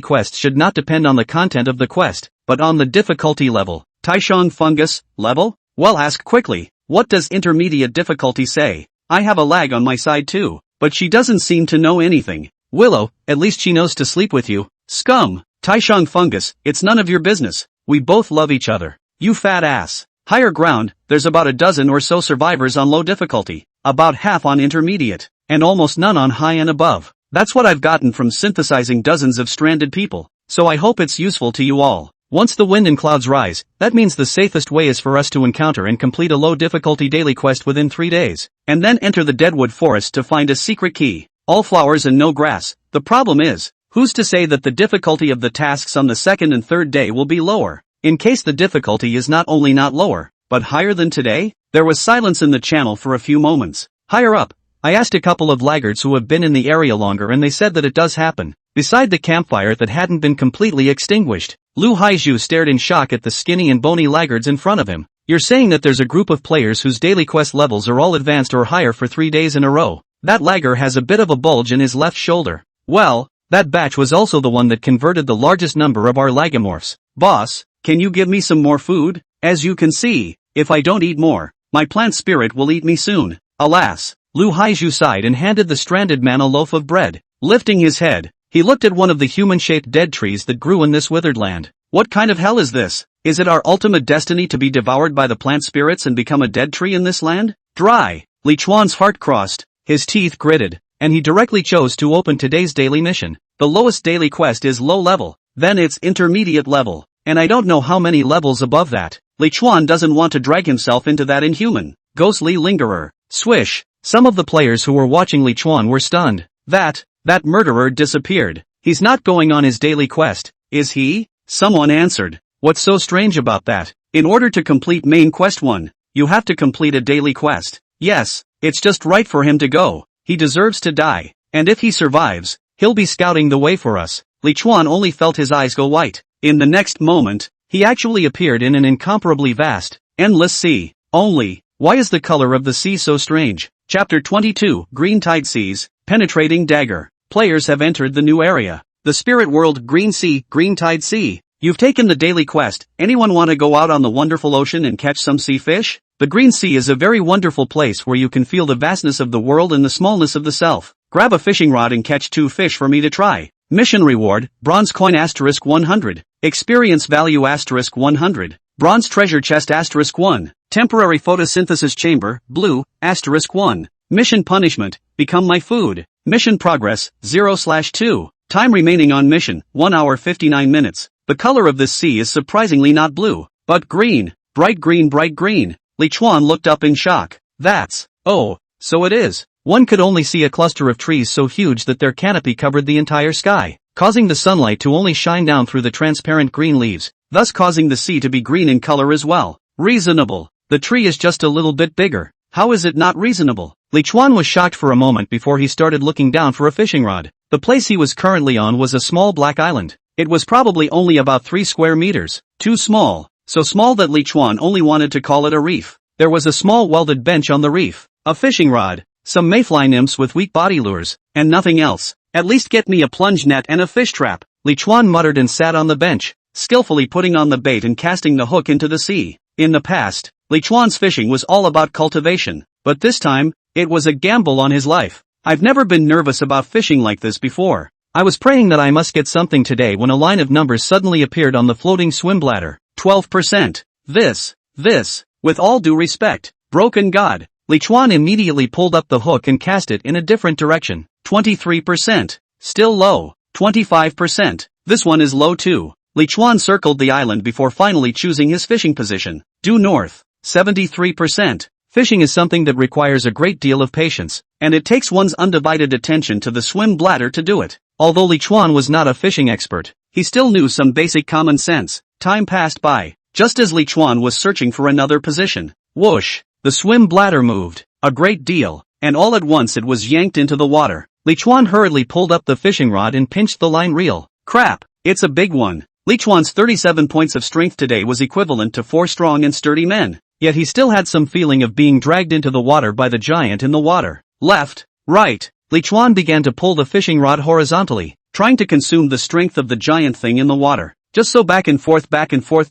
[SPEAKER 1] quests should not depend on the content of the quest, but on the difficulty level. Taishang fungus, level? Well, ask quickly. What does intermediate difficulty say? I have a lag on my side too, but she doesn't seem to know anything. Willow, at least she knows to sleep with you. Scum. Taishang fungus, it's none of your business. We both love each other. You fat ass. Higher ground, there's about a dozen or so survivors on low difficulty, about half on intermediate, and almost none on high and above. That's what I've gotten from synthesizing dozens of stranded people, so I hope it's useful to you all. Once the wind and clouds rise, that means the safest way is for us to encounter and complete a low difficulty daily quest within 3 days, and then enter the Deadwood Forest to find a secret key. All flowers and no grass. The problem is, who's to say that the difficulty of the tasks on the second and third day will be lower? In case the difficulty is not only not lower, but higher than today? There was silence in the channel for a few moments. Higher up, I asked a couple of laggards who have been in the area longer and they said that it does happen. Beside the campfire that hadn't been completely extinguished, Lu Haizhu stared in shock at the skinny and bony laggards in front of him. You're saying that there's a group of players whose daily quest levels are all advanced or higher for 3 days in a row. That lagger has a bit of a bulge in his left shoulder. Well, that batch was also the one that converted the largest number of our lagomorphs. Boss, can you give me some more food? As you can see, if I don't eat more, my plant spirit will eat me soon. Alas. Lu Haizhu sighed and handed the stranded man a loaf of bread. Lifting his head, he looked at one of the human-shaped dead trees that grew in this withered land. What kind of hell is this? Is it our ultimate destiny to be devoured by the plant spirits and become a dead tree in this land? Dry. Li Chuan's heart crossed, his teeth gritted, and he directly chose to open today's daily mission. The lowest daily quest is low level, then it's intermediate level, and I don't know how many levels above that. Li Chuan doesn't want to drag himself into that inhuman, ghostly lingerer. Swish. Some of the players who were watching Li Chuan were stunned. That murderer disappeared. He's not going on his daily quest, is he? Someone answered. What's so strange about that? In order to complete main quest 1, you have to complete a daily quest. Yes, it's just right for him to go. He deserves to die. And if he survives, he'll be scouting the way for us. Li Chuan only felt his eyes go white. In the next moment, he actually appeared in an incomparably vast, endless sea. Only, why is the color of the sea so strange? Chapter 22, Green Tide Seas, Penetrating Dagger. Players have entered the new area. The spirit world Green Sea, Green Tide Sea. You've taken the daily quest. Anyone want to go out on the wonderful ocean and catch some sea fish? The Green Sea is a very wonderful place where you can feel the vastness of the world and the smallness of the self. Grab a fishing rod and catch 2 fish for me to try. Mission reward, bronze coin * 100. Experience value * 100. Bronze treasure chest * 1. Temporary photosynthesis chamber, blue, * 1. Mission punishment, become my food. Mission progress, 0/2. Time remaining on mission, 1 hour 59 minutes. The color of this sea is surprisingly not blue, but green, bright green, bright green. Li Chuan looked up in shock. That's, oh, so it is. One could only see a cluster of trees so huge that their canopy covered the entire sky, causing the sunlight to only shine down through the transparent green leaves, thus causing the sea to be green in color as well. Reasonable. The tree is just a little bit bigger. How is it not reasonable? Li Chuan was shocked for a moment before he started looking down for a fishing rod. The place he was currently on was a small black island. It was probably only about 3 square meters. Too small. So small that Li Chuan only wanted to call it a reef. There was a small welded bench on the reef, a fishing rod, some mayfly nymphs with weak body lures, and nothing else. At least get me a plunge net and a fish trap. Li Chuan muttered and sat on the bench, skillfully putting on the bait and casting the hook into the sea. In the past, Li Chuan's fishing was all about cultivation, but this time, it was a gamble on his life. I've never been nervous about fishing like this before. I was praying that I must get something today when a line of numbers suddenly appeared on the floating swim bladder. 12%. This, with all due respect, broken god. Li Chuan immediately pulled up the hook and cast it in a different direction. 23%. Still low. 25%. This one is low too. Li Chuan circled the island before finally choosing his fishing position. Due north. 73%. Fishing is something that requires a great deal of patience, and it takes one's undivided attention to the swim bladder to do it. Although Li Chuan was not a fishing expert, he still knew some basic common sense. Time passed by, just as Li Chuan was searching for another position. Whoosh! The swim bladder moved, a great deal, and all at once it was yanked into the water. Li Chuan hurriedly pulled up the fishing rod and pinched the line reel. Crap! It's a big one. Li Chuan's 37 points of strength today was equivalent to 4 strong and sturdy men. Yet he still had some feeling of being dragged into the water by the giant in the water. Left, right, Li Chuan began to pull the fishing rod horizontally, trying to consume the strength of the giant thing in the water. Just so back and forth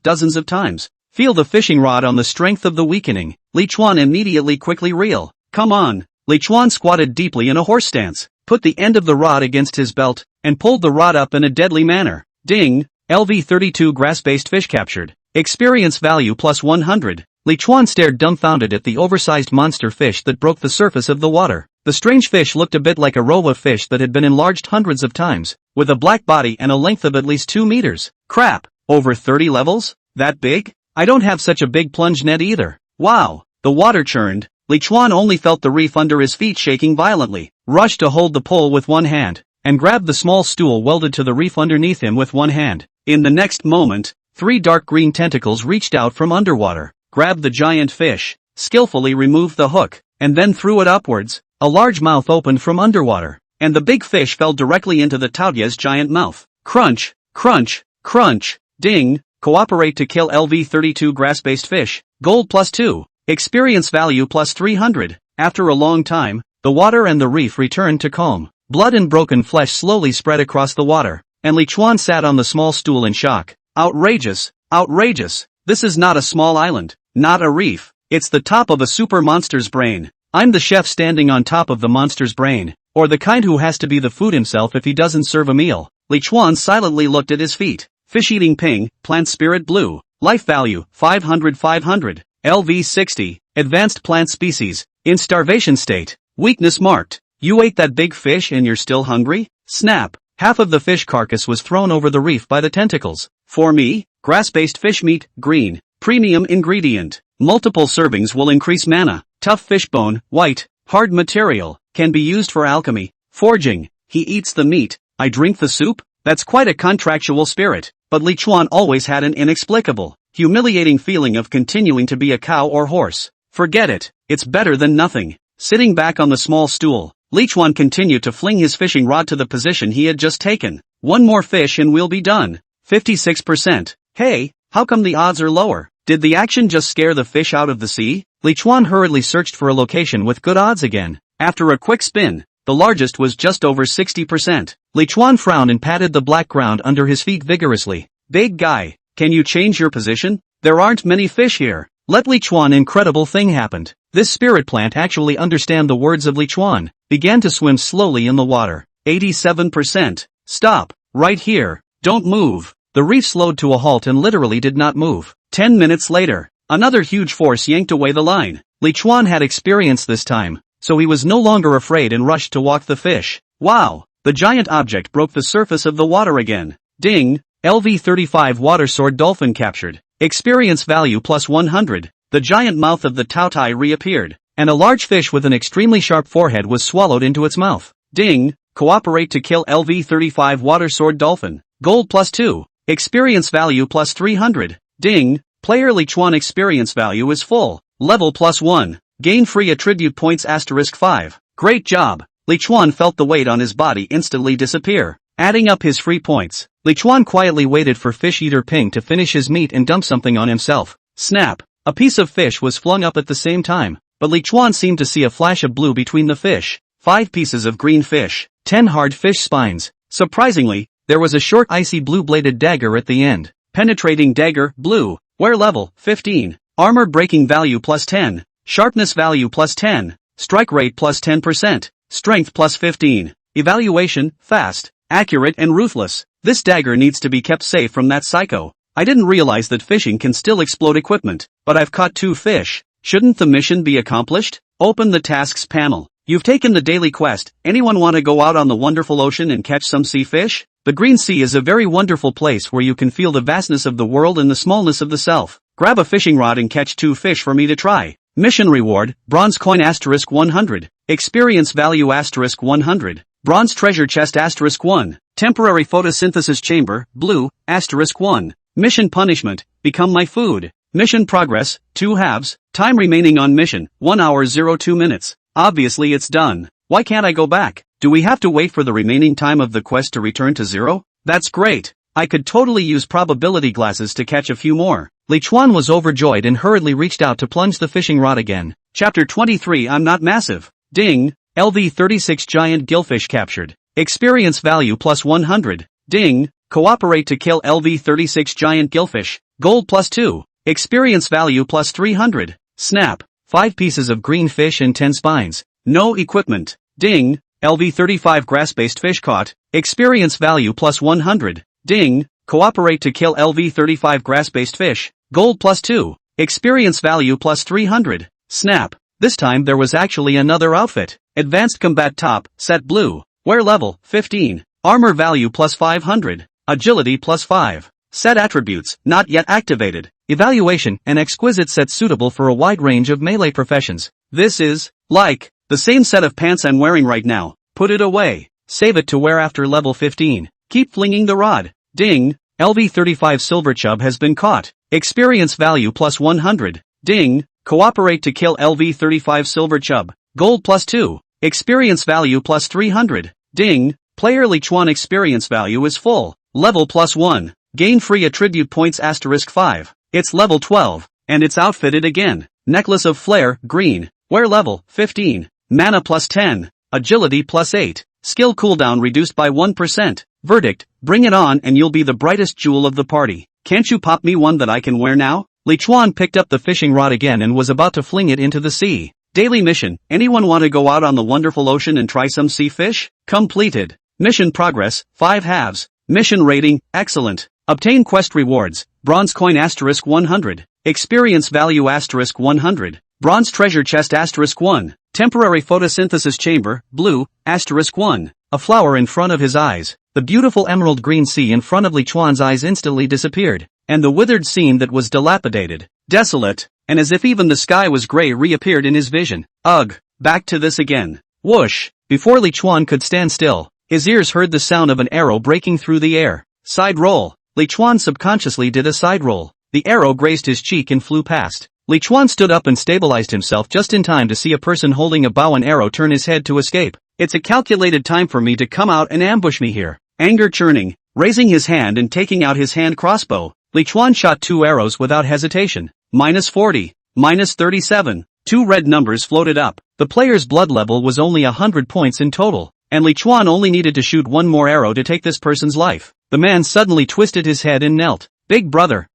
[SPEAKER 1] dozens of times. Feel the fishing rod on the strength of the weakening. Li Chuan immediately quickly reel. Come on. Li Chuan squatted deeply in a horse stance, put the end of the rod against his belt, and pulled the rod up in a deadly manner. Ding! LV32 grass-based fish captured. Experience value plus 100. Li Chuan stared dumbfounded at the oversized monster fish that broke the surface of the water. The strange fish looked a bit like a roe of fish that had been enlarged hundreds of times, with a black body and a length of at least 2 meters. Crap! Over 30 levels? That big? I don't have such a big plunge net either. Wow! The water churned. Li Chuan only felt the reef under his feet shaking violently, rushed to hold the pole with one hand, and grabbed the small stool welded to the reef underneath him with one hand. In the next moment, 3 dark green tentacles reached out from underwater, grabbed the giant fish, skillfully removed the hook, and then threw it upwards. A large mouth opened from underwater, and the big fish fell directly into the Taotia's giant mouth. Crunch, crunch, crunch, ding, cooperate to kill LV32 grass-based fish, gold plus 2, experience value plus 300. After a long time, the water and the reef returned to calm. Blood and broken flesh slowly spread across the water, and Li Chuan sat on the small stool in shock. Outrageous, outrageous, this is not a small island, not a reef, it's the top of a super monster's brain. I'm the chef standing on top of the monster's brain, or the kind who has to be the food himself if he doesn't serve a meal. Li Chuan silently looked at his feet. Fish-eating ping, plant spirit blue, life value, 500 500, LV 60, advanced plant species, in starvation state, weakness marked. You ate that big fish and you're still hungry? Snap, half of the fish carcass was thrown over the reef by the tentacles. For me, grass-based fish meat, green, premium ingredient, multiple servings will increase mana. Tough fish bone, white, hard material, can be used for alchemy, forging. He eats the meat, I drink the soup? That's quite a contractual spirit, but Li Chuan always had an inexplicable, humiliating feeling of continuing to be a cow or horse. Forget it, it's better than nothing. Sitting back on the small stool, Li Chuan continued to fling his fishing rod to the position he had just taken. One more fish and we'll be done. 56%. Hey, how come the odds are lower? Did the action just scare the fish out of the sea? Li Chuan hurriedly searched for a location with good odds again. After a quick spin, the largest was just over 60%. Li Chuan frowned and patted the black ground under his feet vigorously. Big guy, can you change your position? There aren't many fish here. Let Li Chuan incredible thing happened. This spirit plant actually understand the words of Li Chuan, began to swim slowly in the water. 87%. Stop, right here, don't move. The reef slowed to a halt and literally did not move. 10 minutes later, another huge force yanked away the line. Li Chuan had experience this time, so he was no longer afraid and rushed to walk the fish. Wow! The giant object broke the surface of the water again. Ding! LV35 water sword dolphin captured. Experience value plus 100. The giant mouth of the Taotai reappeared, and a large fish with an extremely sharp forehead was swallowed into its mouth. Ding! Cooperate to kill LV35 water sword dolphin. Gold plus 2. Experience value plus 300. Ding! Player Li Chuan experience value is full. Level plus 1. Gain free attribute points *5. Great job! Li Chuan felt the weight on his body instantly disappear, adding up his free points. Li Chuan quietly waited for Fish Eater Ping to finish his meat and dump something on himself. Snap! A piece of fish was flung up at the same time, but Li Chuan seemed to see a flash of blue between the fish. 5 pieces of green fish, 10 hard fish spines. Surprisingly, there was a short icy blue-bladed dagger at the end. Penetrating dagger, blue. Wear level, 15. Armor breaking value plus 10. Sharpness value plus 10. Strike rate plus 10%. Strength plus 15. Evaluation, fast, accurate and ruthless. This dagger needs to be kept safe from that psycho. I didn't realize that fishing can still explode equipment, but I've caught 2 fish. Shouldn't the mission be accomplished? Open the tasks panel. You've taken the daily quest. Anyone want to go out on the wonderful ocean and catch some sea fish? The Green Sea is a very wonderful place where you can feel the vastness of the world and the smallness of the self. Grab a fishing rod and catch 2 fish for me to try. Mission reward, bronze coin *100. Experience value *100. Bronze treasure chest *1. Temporary photosynthesis chamber, blue, *1. Mission punishment, become my food. Mission progress, 2 halves. Time remaining on mission, 1 hour 02 minutes. Obviously it's done. Why can't I go back? Do we have to wait for the remaining time of the quest to return to 0? That's great. I could totally use probability glasses to catch a few more. Li Chuan was overjoyed and hurriedly reached out to plunge the fishing rod again. Chapter 23 I'm not massive. Ding. LV36 giant gillfish captured. Experience value plus 100. Ding. Cooperate to kill LV36 giant gillfish. Gold plus 2. Experience value plus 300. Snap. 5 pieces of green fish and 10 spines. No equipment. Ding. LV35 grass-based fish caught. Experience value plus 100. Ding. Cooperate to kill LV35 grass-based fish. Gold plus 2. Experience value plus 300. Snap. This time there was actually another outfit. Advanced combat top, set blue. Wear level, 15. Armor value plus 500. Agility plus 5. Set attributes, not yet activated. Evaluation, an exquisite set suitable for a wide range of melee professions. This is, like, the same set of pants I'm wearing right now. Put it away. Save it to wear after level 15. Keep flinging the rod. Ding. LV35 silver chub has been caught. Experience value plus 100. Ding. Cooperate to kill LV35 silver chub. Gold plus 2. Experience value plus 300. Ding. Player Li Chuan experience value is full. Level plus 1. Gain free attribute points asterisk 5. It's level 12. And it's outfitted again. Necklace of flare, green. Wear level, 15. Mana plus 10. Agility plus 8. Skill cooldown reduced by 1%. Verdict, bring it on and you'll be the brightest jewel of the party. Can't you pop me one that I can wear now? Li Chuan picked up the fishing rod again and was about to fling it into the sea. Daily mission, anyone want to go out on the wonderful ocean and try some sea fish? Completed. Mission progress, 5 halves. Mission rating, excellent. Obtain quest rewards, bronze coin asterisk 100. Experience value asterisk 100. Bronze treasure chest asterisk 1. Temporary photosynthesis chamber, blue, asterisk 1. A flower in front of his eyes. The beautiful emerald green sea in front of Li Chuan's eyes instantly disappeared. And the withered scene that was dilapidated, desolate, and as if even the sky was gray reappeared in his vision. Ugh, back to this again. Whoosh! Before Li Chuan could stand still, his ears heard the sound of an arrow breaking through the air. Side roll. Li Chuan subconsciously did a side roll. The arrow grazed his cheek and flew past. Li Chuan stood up and stabilized himself just in time to see a person holding a bow and arrow turn his head to escape. It's a calculated time for me to come out and ambush me here. Anger churning, raising his hand and taking out his hand crossbow, Li Chuan shot 2 arrows without hesitation. -40, -37. 2 red numbers floated up. The player's blood level was only 100 points in total, and Li Chuan only needed to shoot 1 more arrow to take this person's life. The man suddenly twisted his head and knelt. Big brother,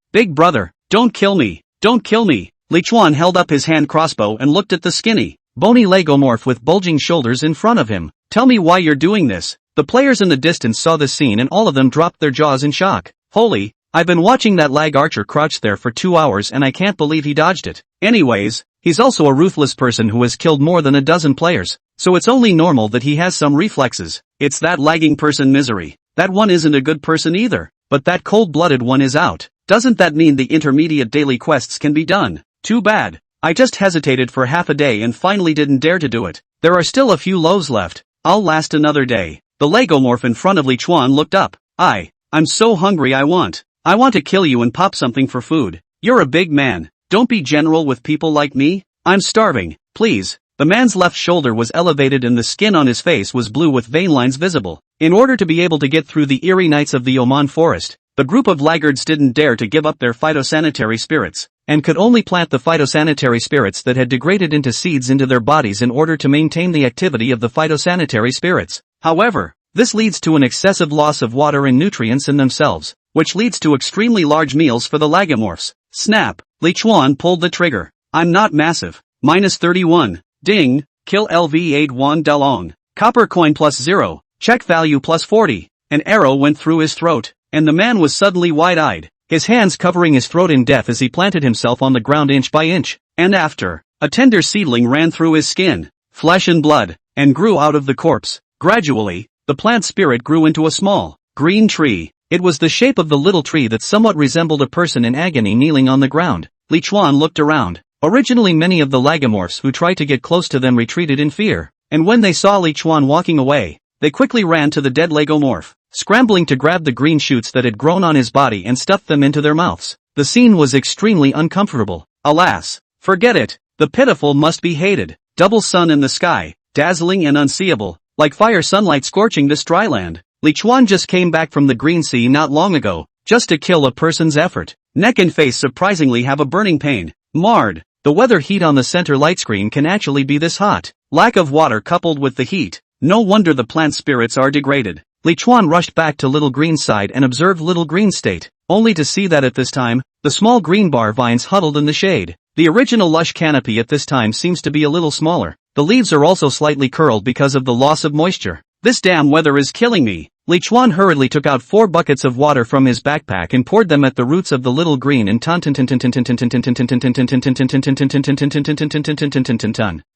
[SPEAKER 1] don't kill me, don't kill me. Li Chuan held up his hand crossbow and looked at the skinny, bony legomorph with bulging shoulders in front of him. Tell me why you're doing this. The players in the distance saw this scene and all of them dropped their jaws in shock. Holy, I've been watching that lag archer crouch there for 2 hours and I can't believe he dodged it. Anyways, he's also a ruthless person who has killed more than a dozen players, so it's only normal that he has some reflexes. It's that lagging person misery. That one isn't a good person either, but that cold-blooded one is out. Doesn't that mean the intermediate daily quests can be done? Too bad. I just hesitated for half a day and finally didn't dare to do it. There are still a few loaves left. I'll last another day. The legomorph in front of Li Chuan looked up. I'm so hungry I want to kill you and pop something for food. You're a big man. Don't be general with people like me. I'm starving, please. The man's left shoulder was elevated and the skin on his face was blue with vein lines visible. In order to be able to get through the eerie nights of the Oman forest, the group of laggards didn't dare to give up their phytosanitary spirits, and could only plant the phytosanitary spirits that had degraded into seeds into their bodies in order to maintain the activity of the phytosanitary spirits. However, this leads to an excessive loss of water and nutrients in themselves, which leads to extremely large meals for the lagomorphs. Snap! Li Chuan pulled the trigger. I'm not massive. -31. Ding! Kill LV8 Wan Dalong. Copper coin plus 0. Check value plus 40. An arrow went through his throat, and the man was suddenly wide-eyed, his hands covering his throat in death as he planted himself on the ground inch by inch. And after, a tender seedling ran through his skin, flesh and blood, and grew out of the corpse. Gradually, the plant spirit grew into a small, green tree. It was the shape of the little tree that somewhat resembled a person in agony kneeling on the ground. Li Chuan looked around. Originally many of the lagomorphs who tried to get close to them retreated in fear, and when they saw Li Chuan walking away, they quickly ran to the dead legomorph, scrambling to grab the green shoots that had grown on his body and stuffed them into their mouths. The scene was extremely uncomfortable. Alas, forget it. The pitiful must be hated. Double sun in the sky, dazzling and unseeable, like fire sunlight scorching this dry land. Li Chuan just came back from the Green Sea not long ago, just to kill a person's effort. Neck and face surprisingly have a burning pain. Marred. The weather heat on the center light screen can actually be this hot. Lack of water coupled with the heat. No wonder the plant spirits are degraded. Li Chuan rushed back to Little Green's side and observed Little Green's state, only to see that at this time, the small green bar vines huddled in the shade. The original lush canopy at this time seems to be a little smaller. The leaves are also slightly curled because of the loss of moisture. This damn weather is killing me. Li Chuan hurriedly took out 4 buckets of water from his backpack and poured them at the roots of the Little Green and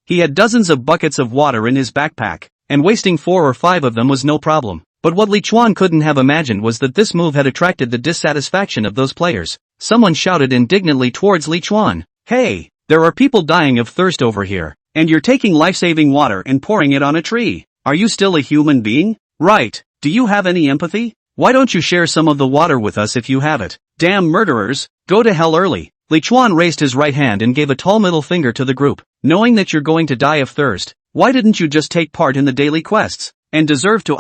[SPEAKER 1] He had dozens of buckets of water in his backpack, and wasting 4 or 5 of them was no problem. But what Li Chuan couldn't have imagined was that this move had attracted the dissatisfaction of those players. Someone shouted indignantly towards Li Chuan. Hey, there are people dying of thirst over here, and you're taking life-saving water and pouring it on a tree. Are you still a human being? Right. Do you have any empathy? Why don't you share some of the water with us if you have it? Damn murderers, go to hell early. Li Chuan raised his right hand and gave a tall middle finger to the group. Knowing that you're going to die of thirst, why didn't you just take part in the daily quests, and deserve to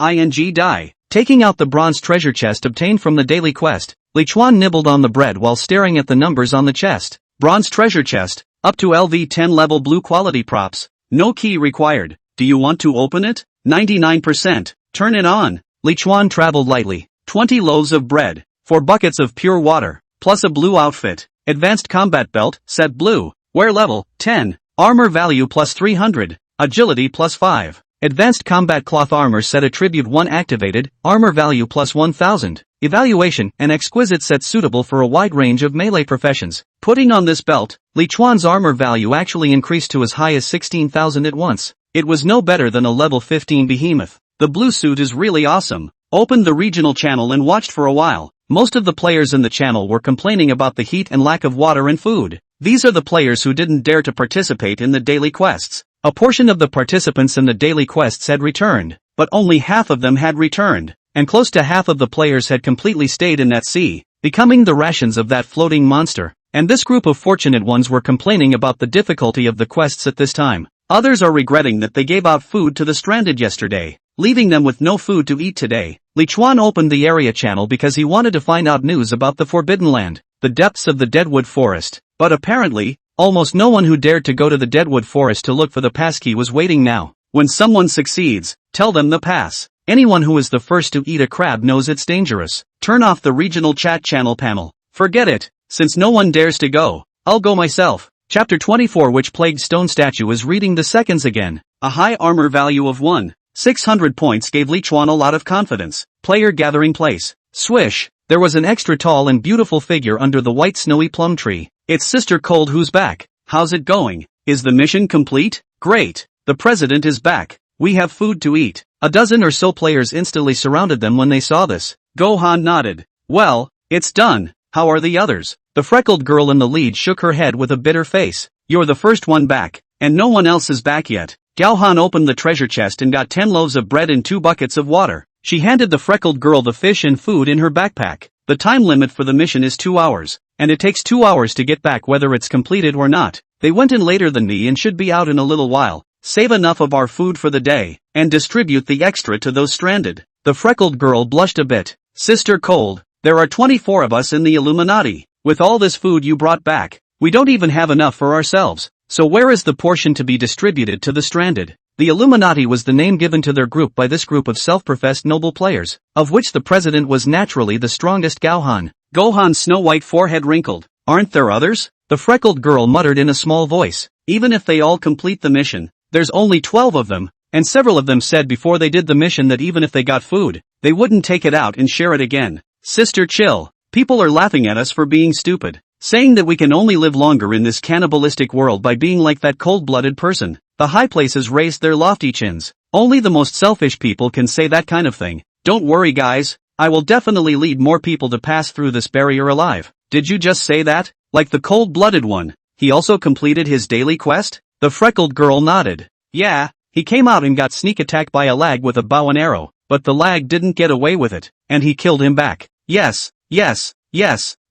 [SPEAKER 1] die? Taking out the bronze treasure chest obtained from the daily quest, Li Chuan nibbled on the bread while staring at the numbers on the chest. Bronze treasure chest, up to LV10 level blue quality props, no key required. Do you want to open it? 99%, turn it on. Li Chuan traveled lightly. 20 loaves of bread, 4 buckets of pure water, plus a blue outfit, advanced combat belt, set blue, wear level, 10, armor value plus 300, agility plus 5, advanced combat cloth armor set attribute 1 activated, armor value plus 1000, evaluation, an exquisite set suitable for a wide range of melee professions. Putting on this belt, Li Chuan's armor value actually increased to as high as 16,000 at once. It was no better than a level 15 behemoth. The blue suit is really awesome. Opened the regional channel and watched for a while. Most of the players in the channel were complaining about the heat and lack of water and food. These are the players who didn't dare to participate in the daily quests. A portion of the participants in the daily quests had returned, but only half of them had returned, and close to half of the players had completely stayed in that sea, becoming the rations of that floating monster. And this group of fortunate ones were complaining about the difficulty of the quests at this time. Others are regretting that they gave out food to the stranded yesterday, leaving them with no food to eat today. Li Chuan opened the area channel because he wanted to find out news about the Forbidden Land, the depths of the Deadwood Forest. But apparently, almost no one who dared to go to the Deadwood Forest to look for the passkey was waiting now. When someone succeeds, tell them the pass. Anyone who is the first to eat a crab knows it's dangerous. Turn off the regional chat channel panel. Forget it, since no one dares to go. I'll go myself. Chapter 24 Which Plagued Stone Statue is reading the seconds again. A high armor value of 1,600 points gave Li Chuan a lot of confidence. Player gathering place. Swish. There was an extra tall and beautiful figure under the white snowy plum tree. It's Sister Cold who's back. How's it going? Is the mission complete? Great. The president is back. We have food to eat. A dozen or so players instantly surrounded them when they saw this. Gohan nodded. Well, it's done. How are the others? The freckled girl in the lead shook her head with a bitter face. You're the first one back, and no one else is back yet. Gohan opened the treasure chest and got 10 loaves of bread and 2 buckets of water. She handed the freckled girl the fish and food in her backpack. The time limit for the mission is 2 hours, and it takes 2 hours to get back whether it's completed or not. They went in later than me and should be out in a little while. Save enough of our food for the day, and distribute the extra to those stranded. The freckled girl blushed a bit. Sister Cold, there are 24 of us in the Illuminati. With all this food you brought back, we don't even have enough for ourselves. So where is the portion to be distributed to the stranded? The Illuminati was the name given to their group by this group of self-professed noble players, of which the president was naturally the strongest. Gohan's snow-white forehead wrinkled. Aren't there others? The freckled girl muttered in a small voice. Even if they all complete the mission, there's only 12 of them, and several of them said before they did the mission that even if they got food, they wouldn't take it out and share it again. Sister chill. People are laughing at us for being stupid, saying that we can only live longer in this cannibalistic world by being like that cold-blooded person. The high places raised their lofty chins. Only the most selfish people can say that kind of thing. Don't worry guys, I will definitely lead more people to pass through this barrier alive. Did you just say that? Like the cold-blooded one, he also completed his daily quest? The freckled girl nodded. Yeah, he came out and got sneak attacked by a lag with a bow and arrow, but the lag didn't get away with it, and he killed him back. Yes.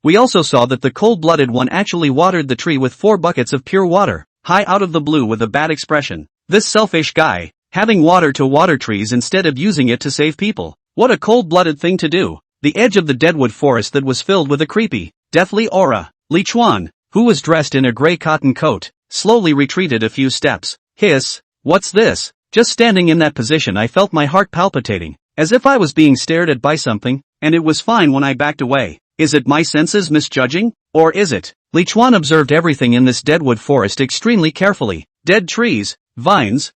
[SPEAKER 1] We also saw that the cold-blooded one actually watered the tree with 4 buckets of pure water. High out of the blue with a bad expression. This selfish guy, having water to water trees instead of using it to save people. What a cold-blooded thing to do. The edge of the deadwood forest that was filled with a creepy, deathly aura. Li Chuan, who was dressed in a gray cotton coat, slowly retreated a few steps. Hiss, what's this? Just standing in that position I felt my heart palpitating, as if I was being stared at by something, and it was fine when I backed away. Is it my senses misjudging? Or is it? Li Chuan observed everything in this deadwood forest extremely carefully. Dead trees, vines,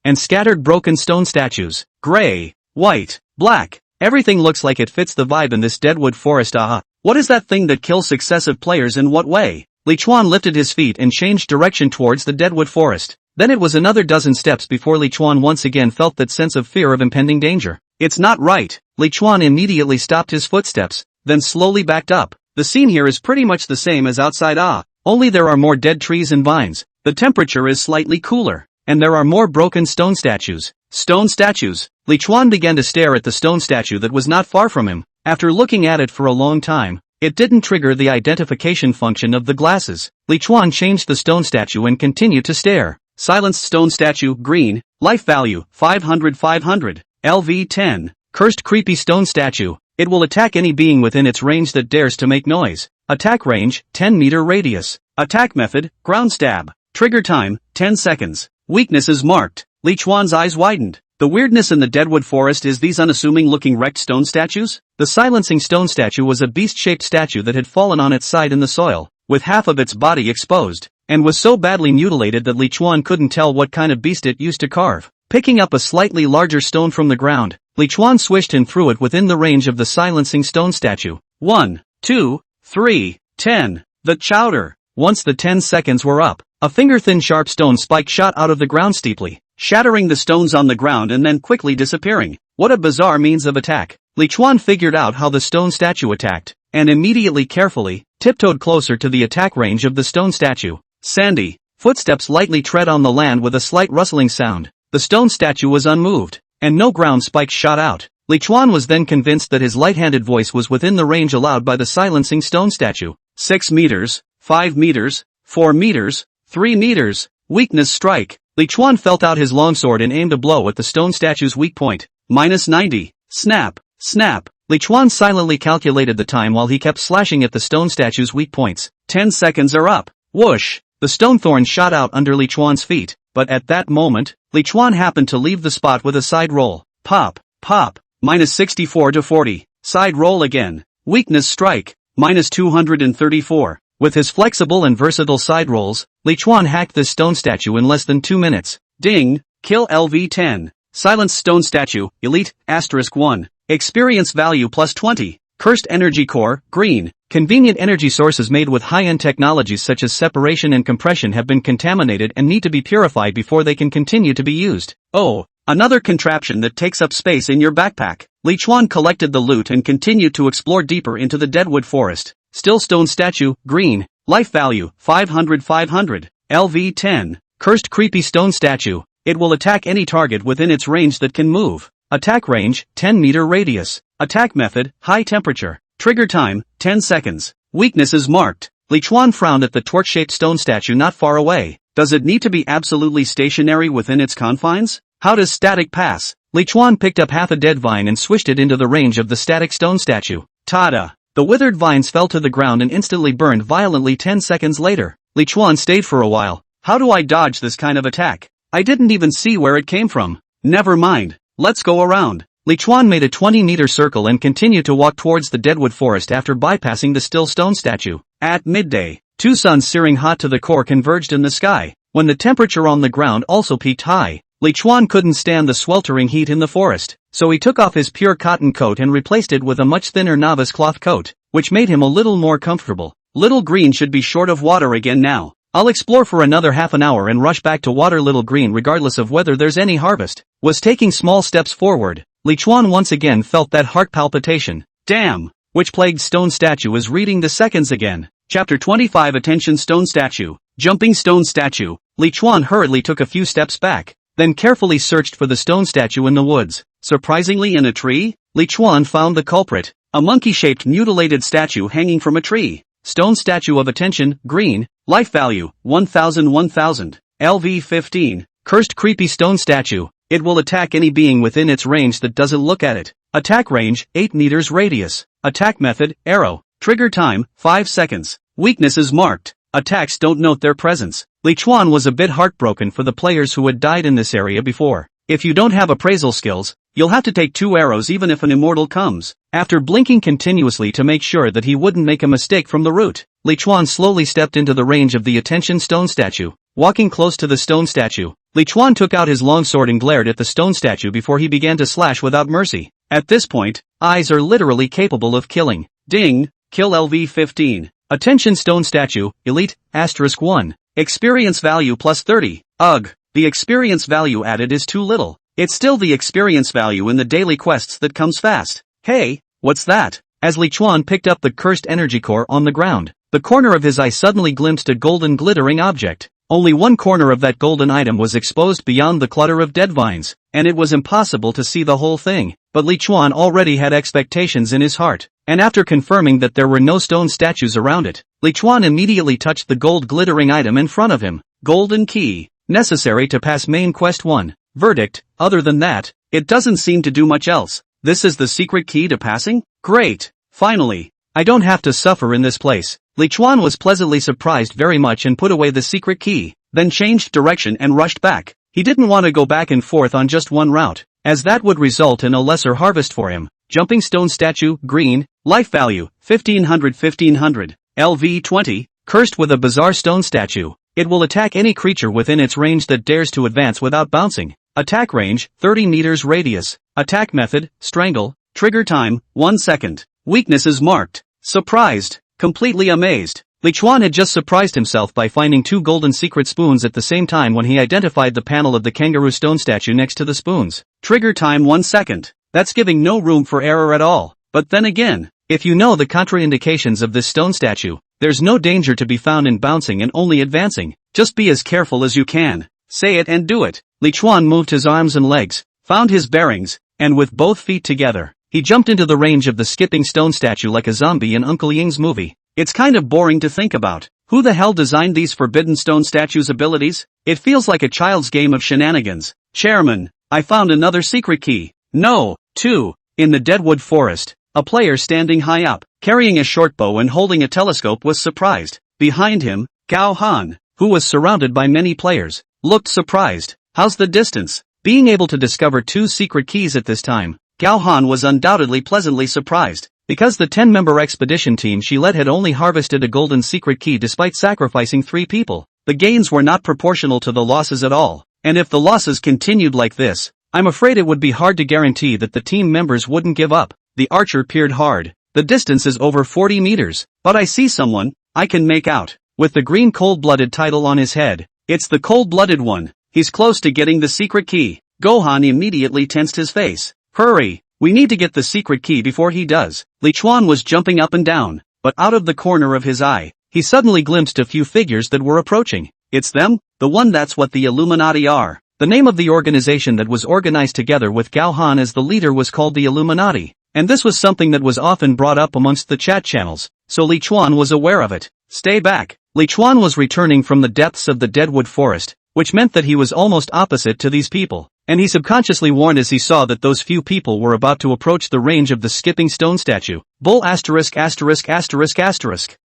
[SPEAKER 1] and scattered broken stone statues. Gray, white, black. Everything looks like it fits the vibe in this deadwood forest. What is that thing that kills successive players in what way? Li Chuan lifted his feet and changed direction towards the deadwood forest. Then it was another dozen steps before Li Chuan once again felt that sense of fear of impending danger. It's not right. Li Chuan immediately stopped his footsteps, then slowly backed up. The scene here is pretty much the same as outside. Only there are more dead trees and vines. The temperature is slightly cooler, and there are more broken stone statues. Stone statues. Li Chuan began to stare at the stone statue that was not far from him. After looking at it for a long time, it didn't trigger the identification function of the glasses. Li Chuan changed the stone statue and continued to stare. Silenced stone statue, green, life value, 500. LV 10. Cursed creepy stone statue. It will attack any being within its range that dares to make noise. Attack range, 10-meter radius. Attack method, ground stab. Trigger time, 10 seconds. Weakness is marked. Li Chuan's eyes widened. The weirdness in the deadwood forest is these unassuming-looking wrecked stone statues? The silencing stone statue was a beast-shaped statue that had fallen on its side in the soil, with half of its body exposed, and was so badly mutilated that Li Chuan couldn't tell what kind of beast it used to carve. Picking up a slightly larger stone from the ground, Li Chuan swished and threw it within the range of the silencing stone statue. 1, 2, 3, 10. The chowder. Once the 10 seconds were up, a finger-thin sharp stone spike shot out of the ground steeply, shattering the stones on the ground and then quickly disappearing. What a bizarre means of attack. Li Chuan figured out how the stone statue attacked, and immediately carefully tiptoed closer to the attack range of the stone statue. Sandy. Footsteps lightly tread on the land with a slight rustling sound. The stone statue was unmoved, and no ground spikes shot out. Li Chuan was then convinced that his light-handed voice was within the range allowed by the silencing stone statue. 6 meters, 5 meters, 4 meters, 3 meters. Weakness strike. Li Chuan felt out his longsword and aimed a blow at the stone statue's weak point. -90. Snap, snap. Li Chuan silently calculated the time while he kept slashing at the stone statue's weak points. 10 seconds are up. Whoosh. The stone thorn shot out under Li Chuan's feet, but at that moment, Li Chuan happened to leave the spot with a side roll. Pop, pop. -64 to 40. Side roll again. Weakness strike. -234. With his flexible and versatile side rolls, Li Chuan hacked this stone statue in less than 2 minutes. Ding. Kill LV 10. Silence stone statue, elite, *1. Experience value +20. Cursed energy core, green. Convenient energy sources made with high-end technologies such as separation and compression have been contaminated and need to be purified before they can continue to be used. Oh, another contraption that takes up space in your backpack. Li Chuan collected the loot and continued to explore deeper into the deadwood forest. Still stone statue, green. Life value, 500. LV 10. Cursed creepy stone statue. It will attack any target within its range that can move. Attack range, 10-meter radius. Attack method, high temperature. Trigger time, 10 seconds. Weakness is marked. Li Chuan frowned at the torch-shaped stone statue not far away. Does it need to be absolutely stationary within its confines? How does static pass? Li Chuan picked up half a dead vine and swished it into the range of the static stone statue. Tada! The withered vines fell to the ground and instantly burned violently 10 seconds later. Li Chuan stayed for a while. How do I dodge this kind of attack? I didn't even see where it came from. Never mind. Let's go around. Li Chuan made a 20-meter circle and continued to walk towards the deadwood forest after bypassing the still stone statue. At midday, two suns searing hot to the core converged in the sky. When the temperature on the ground also peaked high, Li Chuan couldn't stand the sweltering heat in the forest, so he took off his pure cotton coat and replaced it with a much thinner novice cloth coat, which made him a little more comfortable. Little Green should be short of water again now. I'll explore for another half an hour and rush back to water Little Green regardless of whether there's any harvest. Was taking small steps forward. Li Chuan once again felt that heart palpitation. Damn! Which plagued stone statue is reading the seconds again? Chapter 25. Attention stone statue. Jumping stone statue. Li Chuan hurriedly took a few steps back, then carefully searched for the stone statue in the woods. Surprisingly, in a tree, Li Chuan found the culprit. A monkey-shaped mutilated statue hanging from a tree. Stone statue of attention, green. Life value, 1000. LV 15. Cursed creepy stone statue. It will attack any being within its range that doesn't look at it. Attack range, 8 meters radius. Attack method, arrow. Trigger time, 5 seconds. Weakness is marked. Attacks don't note their presence. Li Chuan was a bit heartbroken for the players who had died in this area before. If you don't have appraisal skills, you'll have to take 2 arrows even if an immortal comes. After blinking continuously to make sure that he wouldn't make a mistake from the route, Li Chuan slowly stepped into the range of the attention stone statue. Walking close to the stone statue, Li Chuan took out his longsword and glared at the stone statue before he began to slash without mercy. At this point, eyes are literally capable of killing. Ding! Kill LV-15. Attention stone statue, elite, *1. Experience value plus 30. Ugh, the experience value added is too little. It's still the experience value in the daily quests that comes fast. Hey, what's that? As Li Chuan picked up the cursed energy core on the ground, the corner of his eye suddenly glimpsed a golden glittering object. Only one corner of that golden item was exposed beyond the clutter of dead vines, and it was impossible to see the whole thing. But Li Chuan already had expectations in his heart, and after confirming that there were no stone statues around it, Li Chuan immediately touched the gold glittering item in front of him. Golden key. Necessary to pass main quest 1. Verdict, other than that, it doesn't seem to do much else. This is the secret key to passing? Great! Finally! I don't have to suffer in this place. Li Chuan was pleasantly surprised very much and put away the secret key, then changed direction and rushed back. He didn't want to go back and forth on just one route, as that would result in a lesser harvest for him. Jumping stone statue, green, life value, 1500. LV-20, cursed with a bizarre stone statue. It will attack any creature within its range that dares to advance without bouncing. Attack range, 30 meters radius. Attack method, strangle. Trigger time, 1 second. Weakness is marked. Surprised. Completely amazed. Li Chuan had just surprised himself by finding 2 golden secret spoons at the same time when he identified the panel of the kangaroo stone statue next to the spoons. Trigger time 1 second. That's giving no room for error at all. But then again, if you know the contraindications of this stone statue, there's no danger to be found in bouncing and only advancing. Just be as careful as you can. Say it and do it. Li Chuan moved his arms and legs, found his bearings, and with both feet together, he jumped into the range of the skipping stone statue like a zombie in Uncle Ying's movie. It's kind of boring to think about. Who the hell designed these forbidden stone statues' abilities? It feels like a child's game of shenanigans. Chairman, I found another secret key. No, 2. In the deadwood forest, a player standing high up, carrying a short bow and holding a telescope was surprised. Behind him, Gao Han, who was surrounded by many players, looked surprised. How's the distance? Being able to discover 2 secret keys at this time, Gao Han was undoubtedly pleasantly surprised, because the 10-member expedition team she led had only harvested a golden secret key despite sacrificing 3 people. The gains were not proportional to the losses at all, and if the losses continued like this, I'm afraid it would be hard to guarantee that the team members wouldn't give up. The archer peered hard. The distance is over 40 meters, but I see someone I can make out, with the green cold-blooded title on his head. It's the cold-blooded one. He's close to getting the secret key. Gohan immediately tensed his face. Hurry, we need to get the secret key before he does. Li Chuan was jumping up and down, but out of the corner of his eye, he suddenly glimpsed a few figures that were approaching. It's them? The one that's what the Illuminati are. The name of the organization that was organized together with Gao Han as the leader was called the Illuminati, and this was something that was often brought up amongst the chat channels, so Li Chuan was aware of it. Stay back. Li Chuan was returning from the depths of the deadwood forest, which meant that he was almost opposite to these people, and he subconsciously warned as he saw that those few people were about to approach the range of the skipping stone statue. Bull ********.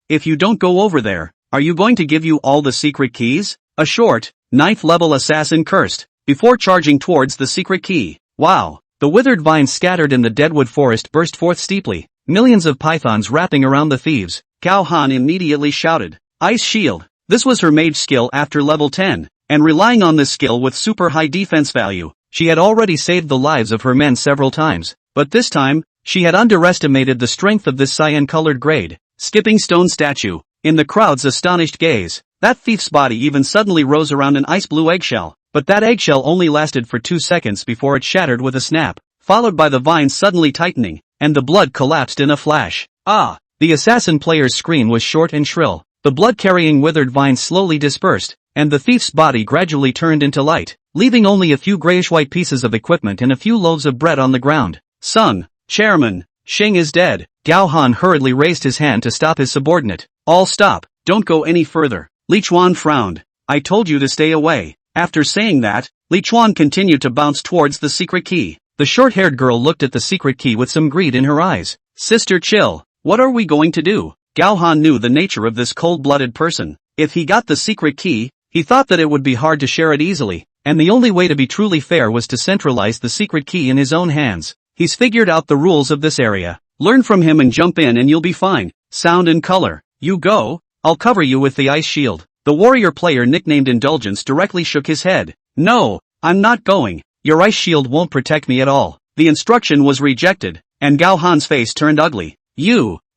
[SPEAKER 1] If you don't go over there, are you going to give you all the secret keys? A short, 9th level assassin cursed, before charging towards the secret key. Wow! The withered vines scattered in the deadwood forest burst forth steeply, millions of pythons wrapping around the thieves. Gao Han immediately shouted, Ice Shield! This was her mage skill after level 10. And relying on this skill with super high defense value, she had already saved the lives of her men several times, but this time, she had underestimated the strength of this cyan-colored grade, skipping stone statue. In the crowd's astonished gaze, that thief's body even suddenly rose around an ice-blue eggshell, but that eggshell only lasted for 2 seconds before it shattered with a snap, followed by the vines suddenly tightening, and the blood collapsed in a flash. Ah! The assassin player's scream was short and shrill. The blood-carrying withered vines slowly dispersed, and the thief's body gradually turned into light, leaving only a few grayish-white pieces of equipment and a few loaves of bread on the ground. Son, Chairman, Xing is dead. Gao Han hurriedly raised his hand to stop his subordinate. All stop, don't go any further. Li Chuan frowned. I told you to stay away. After saying that, Li Chuan continued to bounce towards the secret key. The short-haired girl looked at the secret key with some greed in her eyes. Sister, chill. What are we going to do? Gao Han knew the nature of this cold-blooded person. If he got the secret key, he thought that it would be hard to share it easily, and the only way to be truly fair was to centralize the secret key in his own hands. He's figured out the rules of this area. Learn from him and jump in and you'll be fine. Sound and color. You go. I'll cover you with the ice shield. The warrior player nicknamed Indulgence directly shook his head. No, I'm not going. Your ice shield won't protect me at all. The instruction was rejected, and Gao Han's face turned ugly.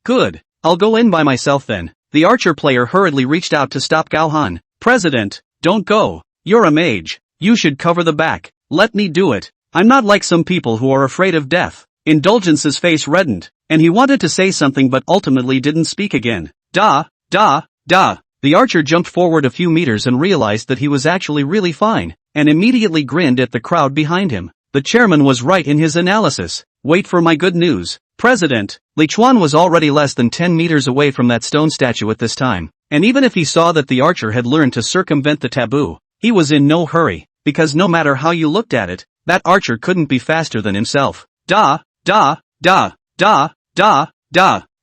[SPEAKER 1] Good. I'll go in by myself then. The archer player hurriedly reached out to stop Gao Han. President, don't go. You're a mage. You should cover the back. Let me do it. I'm not like some people who are afraid of death. Indulgence's face reddened, and he wanted to say something but ultimately didn't speak again. Da. The archer jumped forward a few meters and realized that he was actually really fine, and immediately grinned at the crowd behind him. The chairman was right in his analysis. Wait for my good news. President, Li Chuan was already less than 10 meters away from that stone statue at this time, and even if he saw that the archer had learned to circumvent the taboo, he was in no hurry, because no matter how you looked at it, that archer couldn't be faster than himself. Da.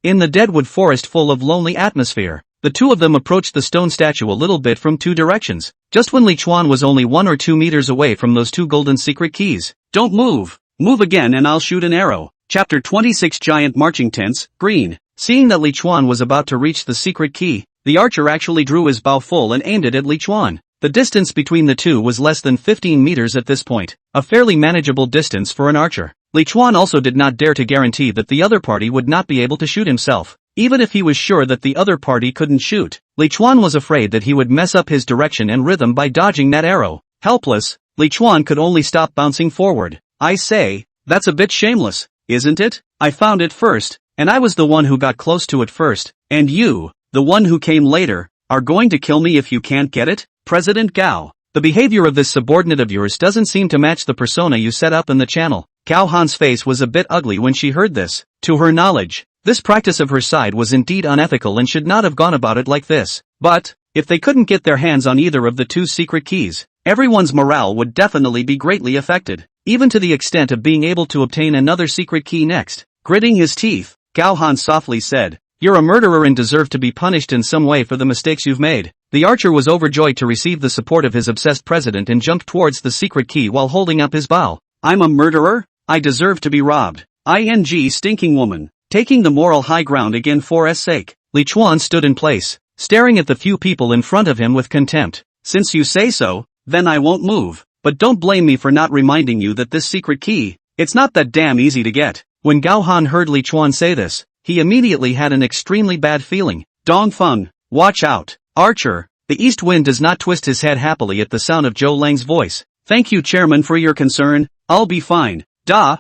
[SPEAKER 1] In the deadwood forest full of lonely atmosphere, the two of them approached the stone statue a little bit from two directions, just when Li Chuan was only 1 or 2 meters away from those two golden secret keys. Don't move. Move again and I'll shoot an arrow. Chapter 26 Giant Marching Tents, Green. Seeing that Li Chuan was about to reach the secret key, the archer actually drew his bow full and aimed it at Li Chuan. The distance between the two was less than 15 meters at this point, a fairly manageable distance for an archer. Li Chuan also did not dare to guarantee that the other party would not be able to shoot himself. Even if he was sure that the other party couldn't shoot, Li Chuan was afraid that he would mess up his direction and rhythm by dodging that arrow. Helpless, Li Chuan could only stop bouncing forward. I say, that's a bit shameless, isn't it? I found it first, and I was the one who got close to it first, and you, the one who came later, are going to kill me if you can't get it? President Gao, the behavior of this subordinate of yours doesn't seem to match the persona you set up in the channel. Gao Han's face was a bit ugly when she heard this. To her knowledge, this practice of her side was indeed unethical and should not have gone about it like this. But, if they couldn't get their hands on either of the two secret keys, everyone's morale would definitely be greatly affected, even to the extent of being able to obtain another secret key next. Gritting his teeth, Gao Han softly said, "You're a murderer and deserve to be punished in some way for the mistakes you've made." The archer was overjoyed to receive the support of his obsessed president and jumped towards the secret key while holding up his bow. I'm a murderer? I deserve to be robbed. ING stinking woman. Taking the moral high ground again for S sake. Li Chuan stood in place, staring at the few people in front of him with contempt. Since you say so, then I won't move. But don't blame me for not reminding you that this secret key, it's not that damn easy to get. When Gao Han heard Li Chuan say this, he immediately had an extremely bad feeling. Dong Feng, watch out. Archer, the east wind does not twist his head happily at the sound of Zhou Lang's voice. Thank you, Chairman, for your concern. I'll be fine. Da.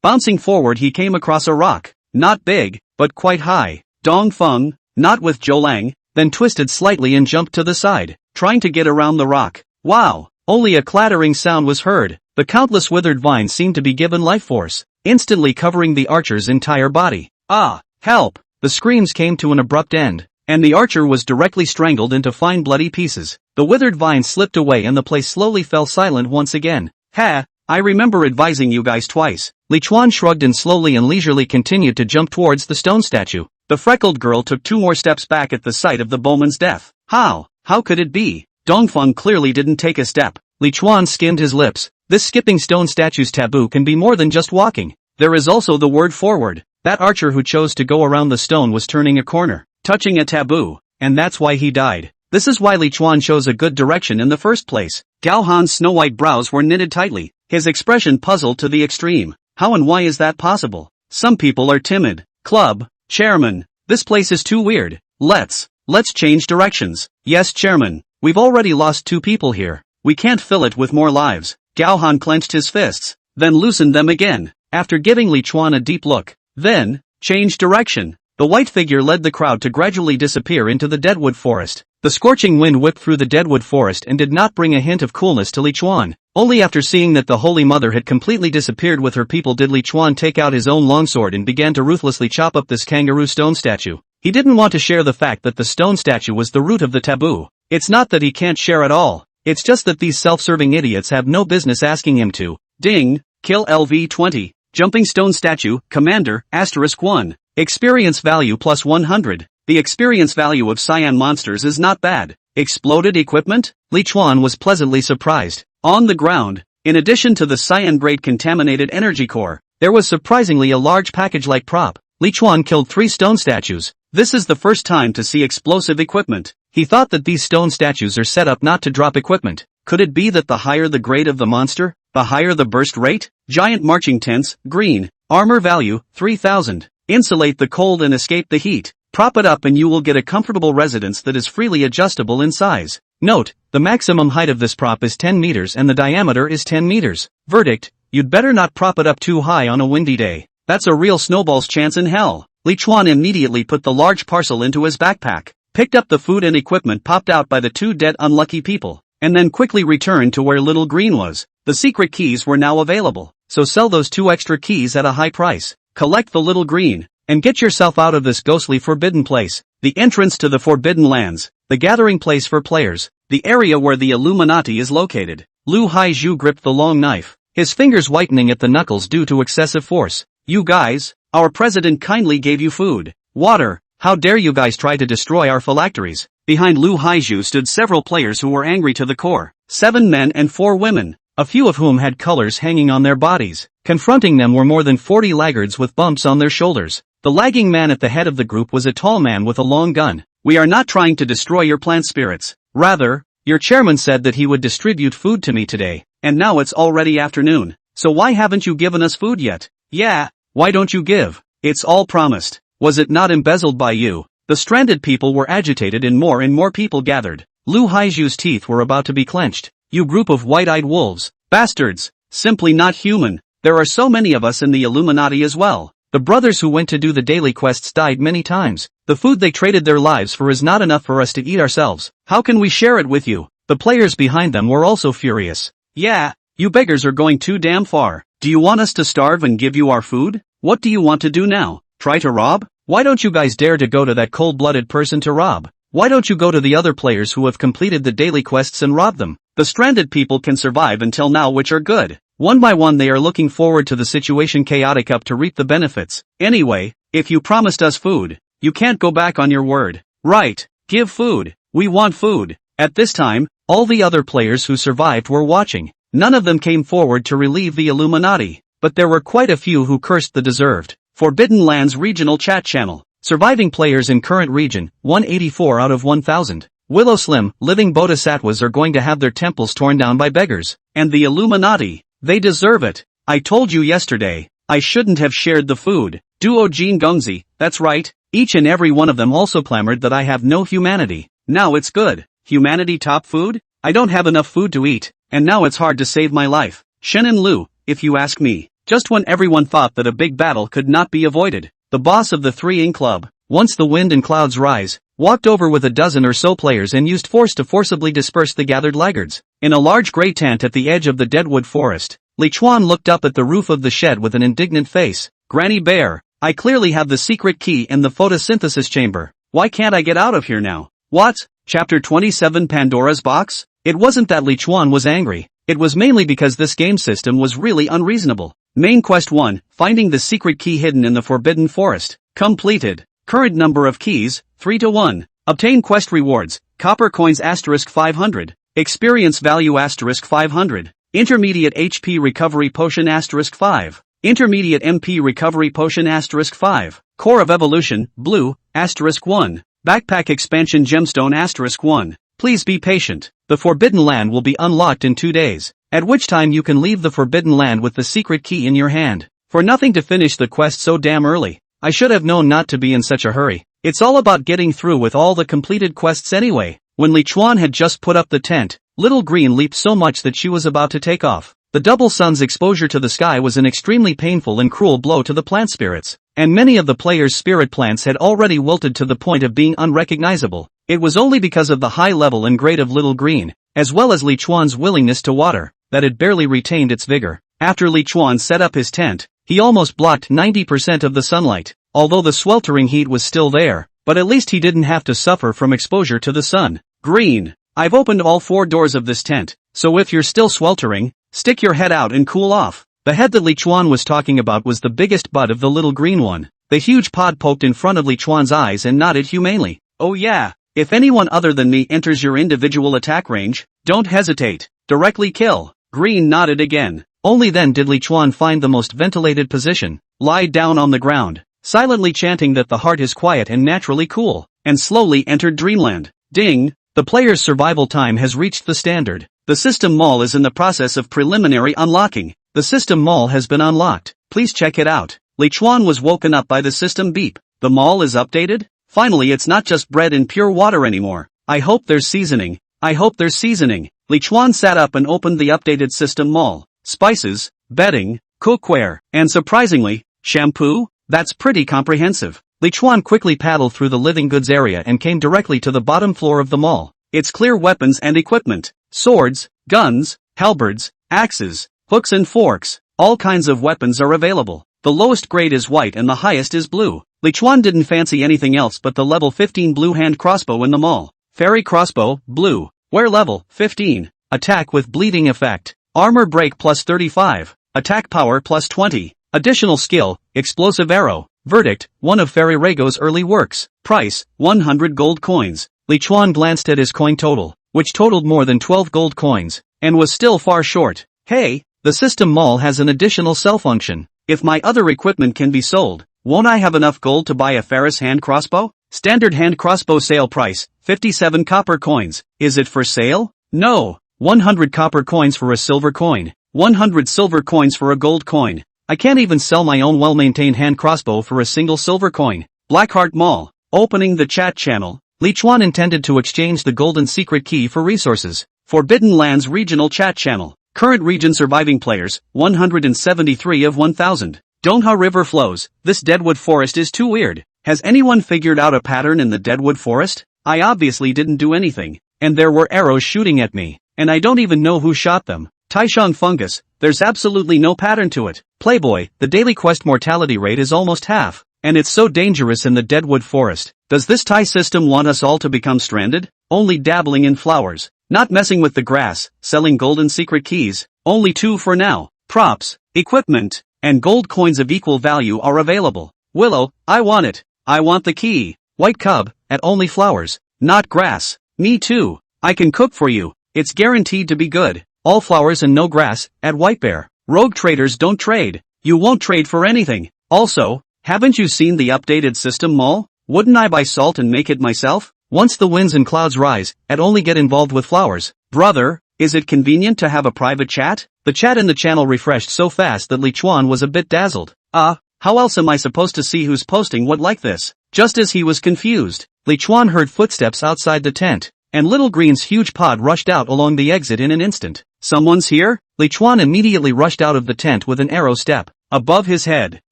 [SPEAKER 1] Bouncing forward he came across a rock, not big, but quite high. Dong Feng, not with Zhou Lang, then twisted slightly and jumped to the side, trying to get around the rock. Wow, only a clattering sound was heard. The countless withered vines seemed to be given life force, instantly covering the archer's entire body. Ah, help! The screams came to an abrupt end, and the archer was directly strangled into fine bloody pieces. The withered vines slipped away and the place slowly fell silent once again. Ha! I remember advising you guys twice. Li Chuan shrugged and slowly and leisurely continued to jump towards the stone statue. The freckled girl took 2 more steps back at the sight of the bowman's death. How could it be? Dongfeng clearly didn't take a step. Li Chuan skimmed his lips. This skipping stone statue's taboo can be more than just walking. There is also the word forward. That archer who chose to go around the stone was turning a corner, touching a taboo, and that's why he died. This is why Li Chuan chose a good direction in the first place. Gao Han's snow-white brows were knitted tightly, his expression puzzled to the extreme. How and why is that possible? Some people are timid. Club, Chairman, this place is too weird. Let's change directions. Yes, Chairman, we've already lost 2 people here. We can't fill it with more lives. Gao Han clenched his fists, then loosened them again, after giving Li Chuan a deep look. Then, change direction. The white figure led the crowd to gradually disappear into the deadwood forest. The scorching wind whipped through the deadwood forest and did not bring a hint of coolness to Li Chuan. Only after seeing that the Holy Mother had completely disappeared with her people did Li Chuan take out his own longsword and began to ruthlessly chop up this kangaroo stone statue. He didn't want to share the fact that the stone statue was the root of the taboo. It's not that he can't share at all. It's just that these self-serving idiots have no business asking him to. Ding, kill LV20, jumping stone statue, commander, *1. Experience value plus 100. The experience value of cyan monsters is not bad. Exploded equipment? Li Chuan was pleasantly surprised. On the ground, in addition to the cyan-grade contaminated energy core, there was surprisingly a large package-like prop. Li Chuan killed 3 stone statues. This is the first time to see explosive equipment. He thought that these stone statues are set up not to drop equipment. Could it be that the higher the grade of the monster, the higher the burst rate? Giant marching tents, green. Armor value, 3000. Insulate the cold and escape the heat. Prop it up and you will get a comfortable residence that is freely adjustable in size. Note, the maximum height of this prop is 10 meters and the diameter is 10 meters. Verdict, you'd better not prop it up too high on a windy day. That's a real snowball's chance in hell. Li Chuan immediately put the large parcel into his backpack, picked up the food and equipment popped out by the 2 dead unlucky people, and then quickly returned to where Little Green was. The secret keys were now available, so sell those 2 extra keys at a high price. Collect the Little Green, and get yourself out of this ghostly forbidden place. The entrance to the Forbidden Lands, the gathering place for players, the area where the Illuminati is located. Lu Haizhu gripped the long knife, his fingers whitening at the knuckles due to excessive force. You guys, our president kindly gave you food, water. How dare you guys try to destroy our phylacteries? Behind Lu Haizhu stood several players who were angry to the core. 7 men and 4 women, a few of whom had colors hanging on their bodies. Confronting them were more than 40 laggards with bumps on their shoulders. The lagging man at the head of the group was a tall man with a long gun. We are not trying to destroy your plant spirits. Rather, your chairman said that he would distribute food to me today, and now it's already afternoon. So why haven't you given us food yet? Yeah, why don't you give? It's all promised. Was it not embezzled by you? The stranded people were agitated and more people gathered. Lu Haizhu's teeth were about to be clenched. You group of white-eyed wolves, bastards, simply not human. There are so many of us in the Illuminati as well. The brothers who went to do the daily quests died many times. The food they traded their lives for is not enough for us to eat ourselves. How can we share it with you? The players behind them were also furious. Yeah, you beggars are going too damn far. Do you want us to starve and give you our food? What do you want to do now? Try to rob? Why don't you guys dare to go to that cold-blooded person to rob? Why don't you go to the other players who have completed the daily quests and rob them? The stranded people can survive until now, which are good. One by one they are looking forward to the situation chaotic up to reap the benefits. Anyway, if you promised us food, you can't go back on your word. Right, give food. We want food. At this time, all the other players who survived were watching. None of them came forward to relieve the Illuminati, but there were quite a few who cursed the deserved. Forbidden Lands Regional Chat Channel. Surviving players in current region, 184 out of 1000. Willow Slim, living bodhisattvas are going to have their temples torn down by beggars. And the Illuminati, they deserve it. I told you yesterday, I shouldn't have shared the food. Duo Jin Gongzi, that's right, each and every one of them also clamored that I have no humanity. Now it's good. Humanity top food? I don't have enough food to eat, and now it's hard to save my life. Shannon Lu, if you ask me. Just when everyone thought that a big battle could not be avoided, the boss of the 3-ing club, once the wind and clouds rise, walked over with a dozen or so players and used force to forcibly disperse the gathered laggards. In a large grey tent at the edge of the deadwood forest, Li Chuan looked up at the roof of the shed with an indignant face. Granny Bear, I clearly have the secret key in the photosynthesis chamber. Why can't I get out of here now? What? Chapter 27 Pandora's Box? It wasn't that Li Chuan was angry. It was mainly because this game system was really unreasonable. Main Quest 1, Finding the Secret Key Hidden in the Forbidden Forest. Completed. Current number of keys, 3 to 1. Obtain quest rewards, copper coins *500. Experience value *500. Intermediate HP recovery potion *5. Intermediate MP recovery potion *5. Core of Evolution, blue, *1. Backpack expansion gemstone *1. Please be patient. The Forbidden Land will be unlocked in 2 days, at which time you can leave the Forbidden Land with the secret key in your hand. For nothing to finish the quest so damn early. I should have known not to be in such a hurry. It's all about getting through with all the completed quests anyway. When Li Chuan had just put up the tent, Little Green leaped so much that she was about to take off. The double sun's exposure to the sky was an extremely painful and cruel blow to the plant spirits, and many of the players' spirit plants had already wilted to the point of being unrecognizable. It was only because of the high level and grade of Little Green, as well as Li Chuan's willingness to water, that it barely retained its vigor. After Li Chuan set up his tent, he almost blocked 90% of the sunlight, although the sweltering heat was still there, but at least he didn't have to suffer from exposure to the sun. Green. I've opened all 4 doors of this tent, so if you're still sweltering, stick your head out and cool off. The head that Li Chuan was talking about was the biggest butt of the little green one. The huge pod poked in front of Li Chuan's eyes and nodded humanely. Oh yeah, if anyone other than me enters your individual attack range, don't hesitate, directly kill. Green nodded again. Only then did Li Chuan find the most ventilated position, lie down on the ground, silently chanting that the heart is quiet and naturally cool, and slowly entered dreamland. Ding! The player's survival time has reached the standard. The system mall is in the process of preliminary unlocking. The system mall has been unlocked. Please check it out. Li Chuan was woken up by the system beep. The mall is updated? Finally, it's not just bread and pure water anymore. I hope there's seasoning. I hope there's seasoning. Li Chuan sat up and opened the updated system mall. Spices, bedding, cookware, and surprisingly, shampoo? That's pretty comprehensive. Li Chuan quickly paddled through the living goods area and came directly to the bottom floor of the mall. It's clear weapons and equipment. Swords, guns, halberds, axes, hooks and forks. All kinds of weapons are available. The lowest grade is white and the highest is blue. Li Chuan didn't fancy anything else but the level 15 blue hand crossbow in the mall. Fairy crossbow, blue. Wear level 15. Attack with bleeding effect. Armor break plus 35. Attack power plus 20. Additional skill, explosive arrow. Verdict, one of Fairy Rego's early works. Price, 100 gold coins. Li Chuan glanced at his coin total, which totaled more than 12 gold coins, and was still far short. Hey, the system mall has an additional sell function. If my other equipment can be sold, won't I have enough gold to buy a Ferris hand crossbow? Standard hand crossbow sale price, 57 copper coins. Is it for sale? No. 100 copper coins for a silver coin. 100 silver coins for a gold coin. I can't even sell my own well-maintained hand crossbow for a single silver coin. Blackheart Mall. Opening the chat channel. Li Chuan intended to exchange the golden secret key for resources. Forbidden Lands regional chat channel. Current region surviving players, 173 of 1000. Dongha River flows. This deadwood forest is too weird. Has anyone figured out a pattern in the deadwood forest? I obviously didn't do anything, and there were arrows shooting at me, and I don't even know who shot them. Taishang fungus, there's absolutely no pattern to it. Playboy, the daily quest mortality rate is almost half, and it's so dangerous in the deadwood forest. Does this Thai system want us all to become stranded? Only dabbling in flowers, not messing with the grass, selling golden secret keys, only 2 for now. Props, equipment, and gold coins of equal value are available. Willow, I want it. I want the key. White cub, at only flowers, not grass. Me too. I can cook for you. It's guaranteed to be good. All flowers and no grass, at white bear. Rogue traders don't trade. You won't trade for anything. Also, haven't you seen the updated system mall? Wouldn't I buy salt and make it myself? Once the winds and clouds rise, I'd only get involved with flowers. Brother, is it convenient to have a private chat? The chat in the channel refreshed so fast that Li Chuan was a bit dazzled. How else am I supposed to see who's posting what like this? Just as he was confused, Li Chuan heard footsteps outside the tent, and Little Green's huge pod rushed out along the exit in an instant. Someone's here? Li Chuan immediately rushed out of the tent with an arrow step. Above his head,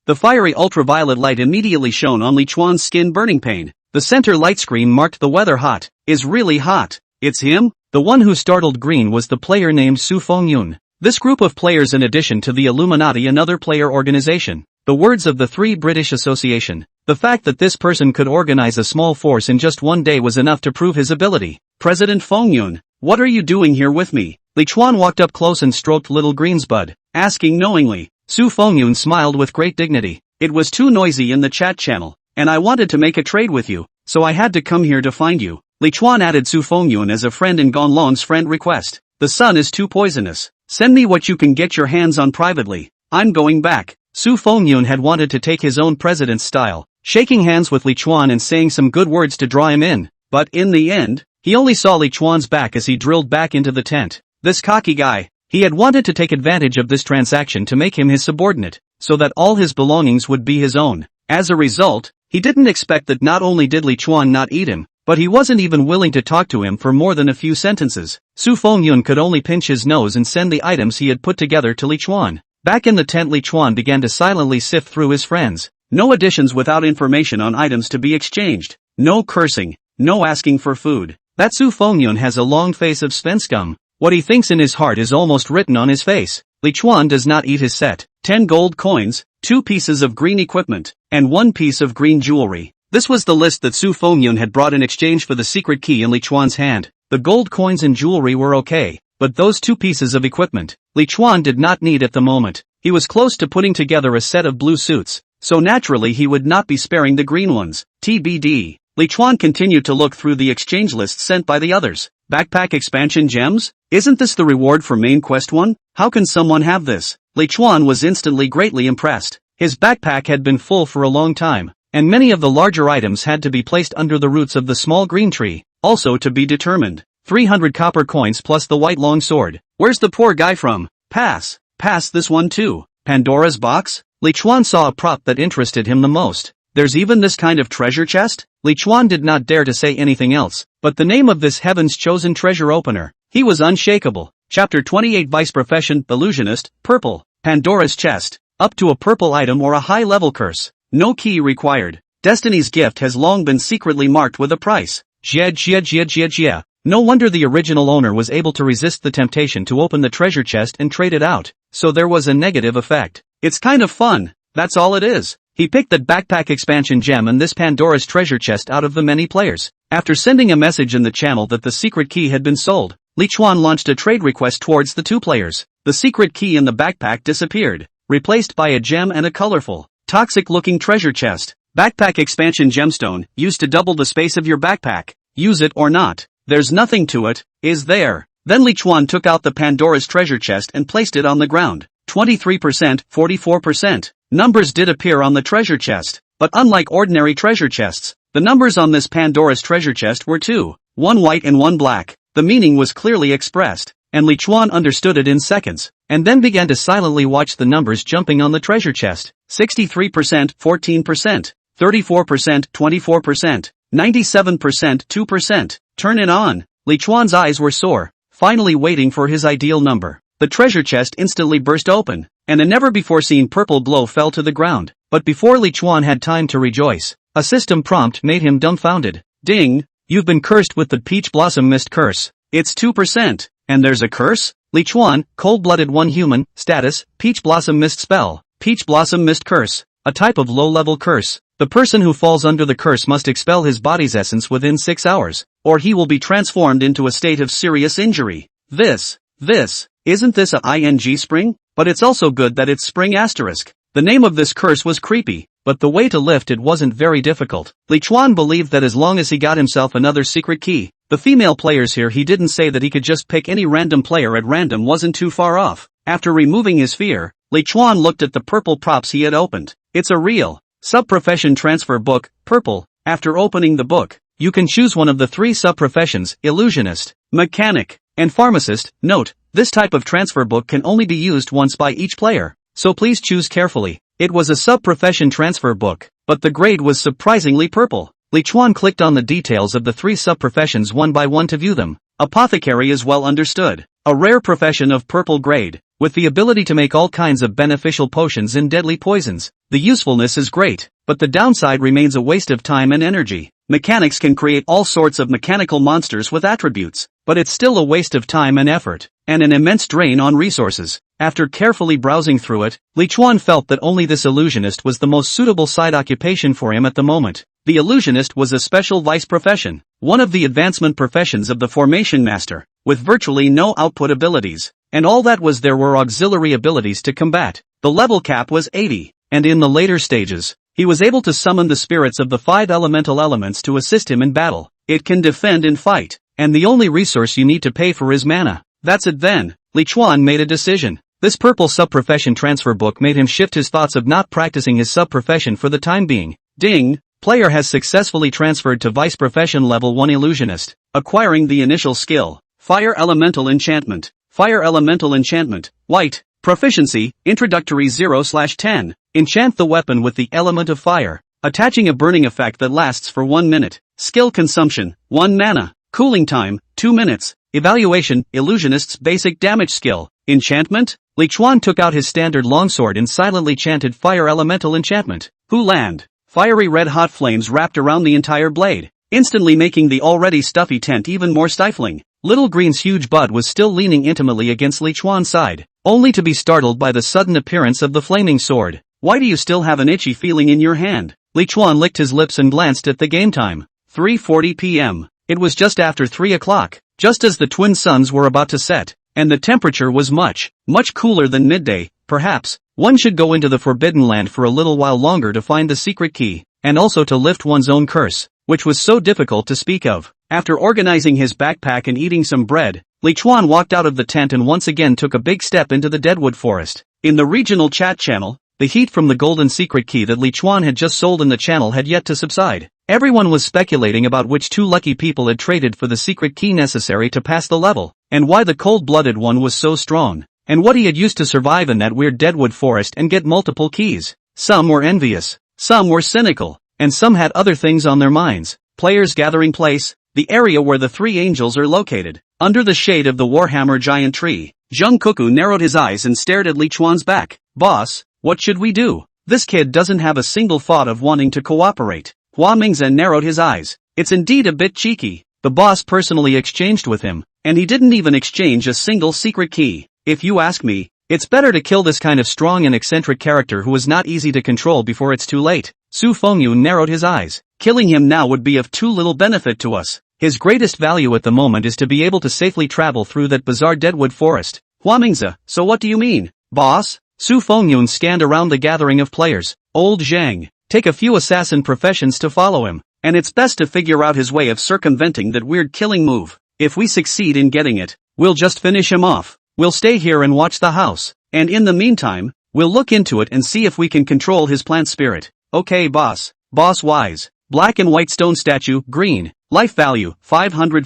[SPEAKER 1] the fiery ultraviolet light immediately shone on Li Chuan's skin burning pain. The center light screen marked the weather hot, is really hot. It's him? The one who startled Green was the player named Su Fengyun. This group of players in addition to the Illuminati another player organization. The words of the Three British Association. The fact that this person could organize a small force in just one day was enough to prove his ability. President Fengyun, what are you doing here with me? Li Chuan walked up close and stroked Little Green's bud, asking knowingly. Su Fengyun smiled with great dignity. It was too noisy in the chat channel, and I wanted to make a trade with you, so I had to come here to find you. Li Chuan added Su Fengyun as a friend in Gonlong's friend request. The sun is too poisonous. Send me what you can get your hands on privately. I'm going back. Su Fengyun had wanted to take his own president's style, shaking hands with Li Chuan and saying some good words to draw him in, but in the end, he only saw Li Chuan's back as he drilled back into the tent. This cocky guy, he had wanted to take advantage of this transaction to make him his subordinate, so that all his belongings would be his own. As a result, he didn't expect that not only did Li Chuan not eat him, but he wasn't even willing to talk to him for more than a few sentences. Su Fengyun could only pinch his nose and send the items he had put together to Li Chuan. Back in the tent, Li Chuan began to silently sift through his friends. No additions without information on items to be exchanged. No cursing. No asking for food. That Su Fengyun has a long face of Svenskum. What he thinks in his heart is almost written on his face. Li Chuan does not eat his set. 10 gold coins, 2 pieces of green equipment, and 1 piece of green jewelry. This was the list that Su Fengyun had brought in exchange for the secret key in Li Chuan's hand. The gold coins and jewelry were okay, but those two pieces of equipment, Li Chuan did not need at the moment. He was close to putting together a set of blue suits, so naturally he would not be sparing the green ones. TBD. Li Chuan continued to look through the exchange lists sent by the others. Backpack expansion gems? Isn't this the reward for main quest 1? How can someone have this? Li Chuan was instantly greatly impressed. His backpack had been full for a long time, and many of the larger items had to be placed under the roots of the small green tree, also to be determined. 300 copper coins plus the white long sword. Where's the poor guy from? Pass. Pass this one too. Pandora's box? Li Chuan saw a prop that interested him the most. There's even this kind of treasure chest? Li Chuan did not dare to say anything else, but the name of this heaven's chosen treasure opener. He was unshakable. Chapter 28 Vice Profession, Illusionist, Purple. Pandora's chest. Up to a purple item or a high-level curse. No key required. Destiny's gift has long been secretly marked with a price. Jia. No wonder the original owner was able to resist the temptation to open the treasure chest and trade it out, so there was a negative effect. It's kind of fun, that's all it is. He picked that backpack expansion gem and this Pandora's treasure chest out of the many players. After sending a message in the channel that the secret key had been sold, Li Chuan launched a trade request towards the two players. The secret key in the backpack disappeared, replaced by a gem and a colorful, toxic-looking treasure chest. Backpack expansion gemstone, used to double the space of your backpack. Use it or not. There's nothing to it, is there? Then Li Chuan took out the Pandora's treasure chest and placed it on the ground. 23%, 44%. Numbers did appear on the treasure chest, but unlike ordinary treasure chests, the numbers on this Pandora's treasure chest were two, one white and one black. The meaning was clearly expressed, and Li Chuan understood it in seconds, and then began to silently watch the numbers jumping on the treasure chest. 63%, 14%, 34%, 24%, 97%, 2%. Turn it on. Li Chuan's eyes were sore, finally waiting for his ideal number. The treasure chest instantly burst open, and a never-before-seen purple glow fell to the ground. But before Li Chuan had time to rejoice, a system prompt made him dumbfounded. Ding! You've been cursed with the Peach Blossom Mist curse. It's 2%. And there's a curse? Li Chuan, cold-blooded one human, status, Peach Blossom Mist spell. Peach Blossom Mist curse. A type of low-level curse. The person who falls under the curse must expel his body's essence within 6 hours, or he will be transformed into a state of serious injury. Isn't this a ing spring? But it's also good that it's spring asterisk. The name of this curse was creepy, but the way to lift it wasn't very difficult. Li Chuan believed that as long as he got himself another secret key, the female players here he didn't say that he could just pick any random player at random wasn't too far off. After removing his fear, Li Chuan looked at the purple props he had opened. It's a real sub-profession transfer book, purple. After opening the book, you can choose one of the 3 sub-professions, illusionist, mechanic, and pharmacist. Note, this type of transfer book can only be used once by each player, so please choose carefully. It was a sub-profession transfer book, but the grade was surprisingly purple. Li Chuan clicked on the details of the 3 sub-professions one by one to view them. Apothecary is well understood. A rare profession of purple grade, with the ability to make all kinds of beneficial potions and deadly poisons. The usefulness is great, but the downside remains a waste of time and energy. Mechanics can create all sorts of mechanical monsters with attributes, but it's still a waste of time and effort, and an immense drain on resources. After carefully browsing through it, Li Chuan felt that only this illusionist was the most suitable side occupation for him at the moment. The illusionist was a special vice profession, one of the advancement professions of the formation master, with virtually no output abilities, and all that was there were auxiliary abilities to combat. The level cap was 80, and in the later stages, he was able to summon the spirits of the 5 elemental elements to assist him in battle. It can defend and fight, and the only resource you need to pay for is mana. That's it then. Li Chuan made a decision. This purple sub-profession transfer book made him shift his thoughts of not practicing his sub-profession for the time being. Ding! Player has successfully transferred to Vice Profession Level 1 Illusionist, acquiring the initial skill, Fire Elemental Enchantment. Fire Elemental Enchantment, White, Proficiency, Introductory 0/10. Enchant the weapon with the element of fire, attaching a burning effect that lasts for 1 minute. Skill consumption, 1 mana. Cooling time, 2 minutes. Evaluation, Illusionist's basic damage skill. Enchantment? Li Chuan took out his standard longsword and silently chanted Fire Elemental Enchantment. Hu Land. Fiery red-hot flames wrapped around the entire blade, instantly making the already stuffy tent even more stifling. Little Green's huge bud was still leaning intimately against Li Chuan's side, only to be startled by the sudden appearance of the flaming sword. Why do you still have an itchy feeling in your hand? Li Chuan licked his lips and glanced at the game time. 3:40 p.m. It was just after 3 o'clock. just as the twin suns were about to set, and the temperature was much cooler than midday. Perhaps one should go into the Forbidden Land for a little while longer to find the secret key, and also to lift one's own curse, which was so difficult to speak of. After organizing his backpack and eating some bread, Li Chuan walked out of the tent and once again took a big step into the Deadwood Forest. In the regional chat channel, the heat from the golden secret key that Li Chuan had just sold in the channel had yet to subside. Everyone was speculating about which two lucky people had traded for the secret key necessary to pass the level, and why the cold-blooded one was so strong, and what he had used to survive in that weird Deadwood Forest and get multiple keys. Some were envious, some were cynical, and some had other things on their minds. Players gathering place, the area where the three angels are located. Under the shade of the Warhammer giant tree, Zheng Kuku narrowed his eyes and stared at Li Chuan's back. Boss, what should we do? This kid doesn't have a single thought of wanting to cooperate. Hua Mingzhen narrowed his eyes. It's indeed a bit cheeky. The boss personally exchanged with him, and he didn't even exchange a single secret key. If you ask me, it's better to kill this kind of strong and eccentric character who is not easy to control before it's too late. Su Fengyun narrowed his eyes. Killing him now would be of too little benefit to us. His greatest value at the moment is to be able to safely travel through that bizarre Deadwood Forest. Hua Mingzhen, so what do you mean, boss? Su Fengyun scanned around the gathering of players. Old Zhang, take a few assassin professions to follow him, and it's best to figure out his way of circumventing that weird killing move. If we succeed in getting it, we'll just finish him off. We'll stay here and watch the house, and in the meantime, we'll look into it and see if we can control his plant spirit. Okay boss. Boss wise. Black and white stone statue, green. Life value, 500.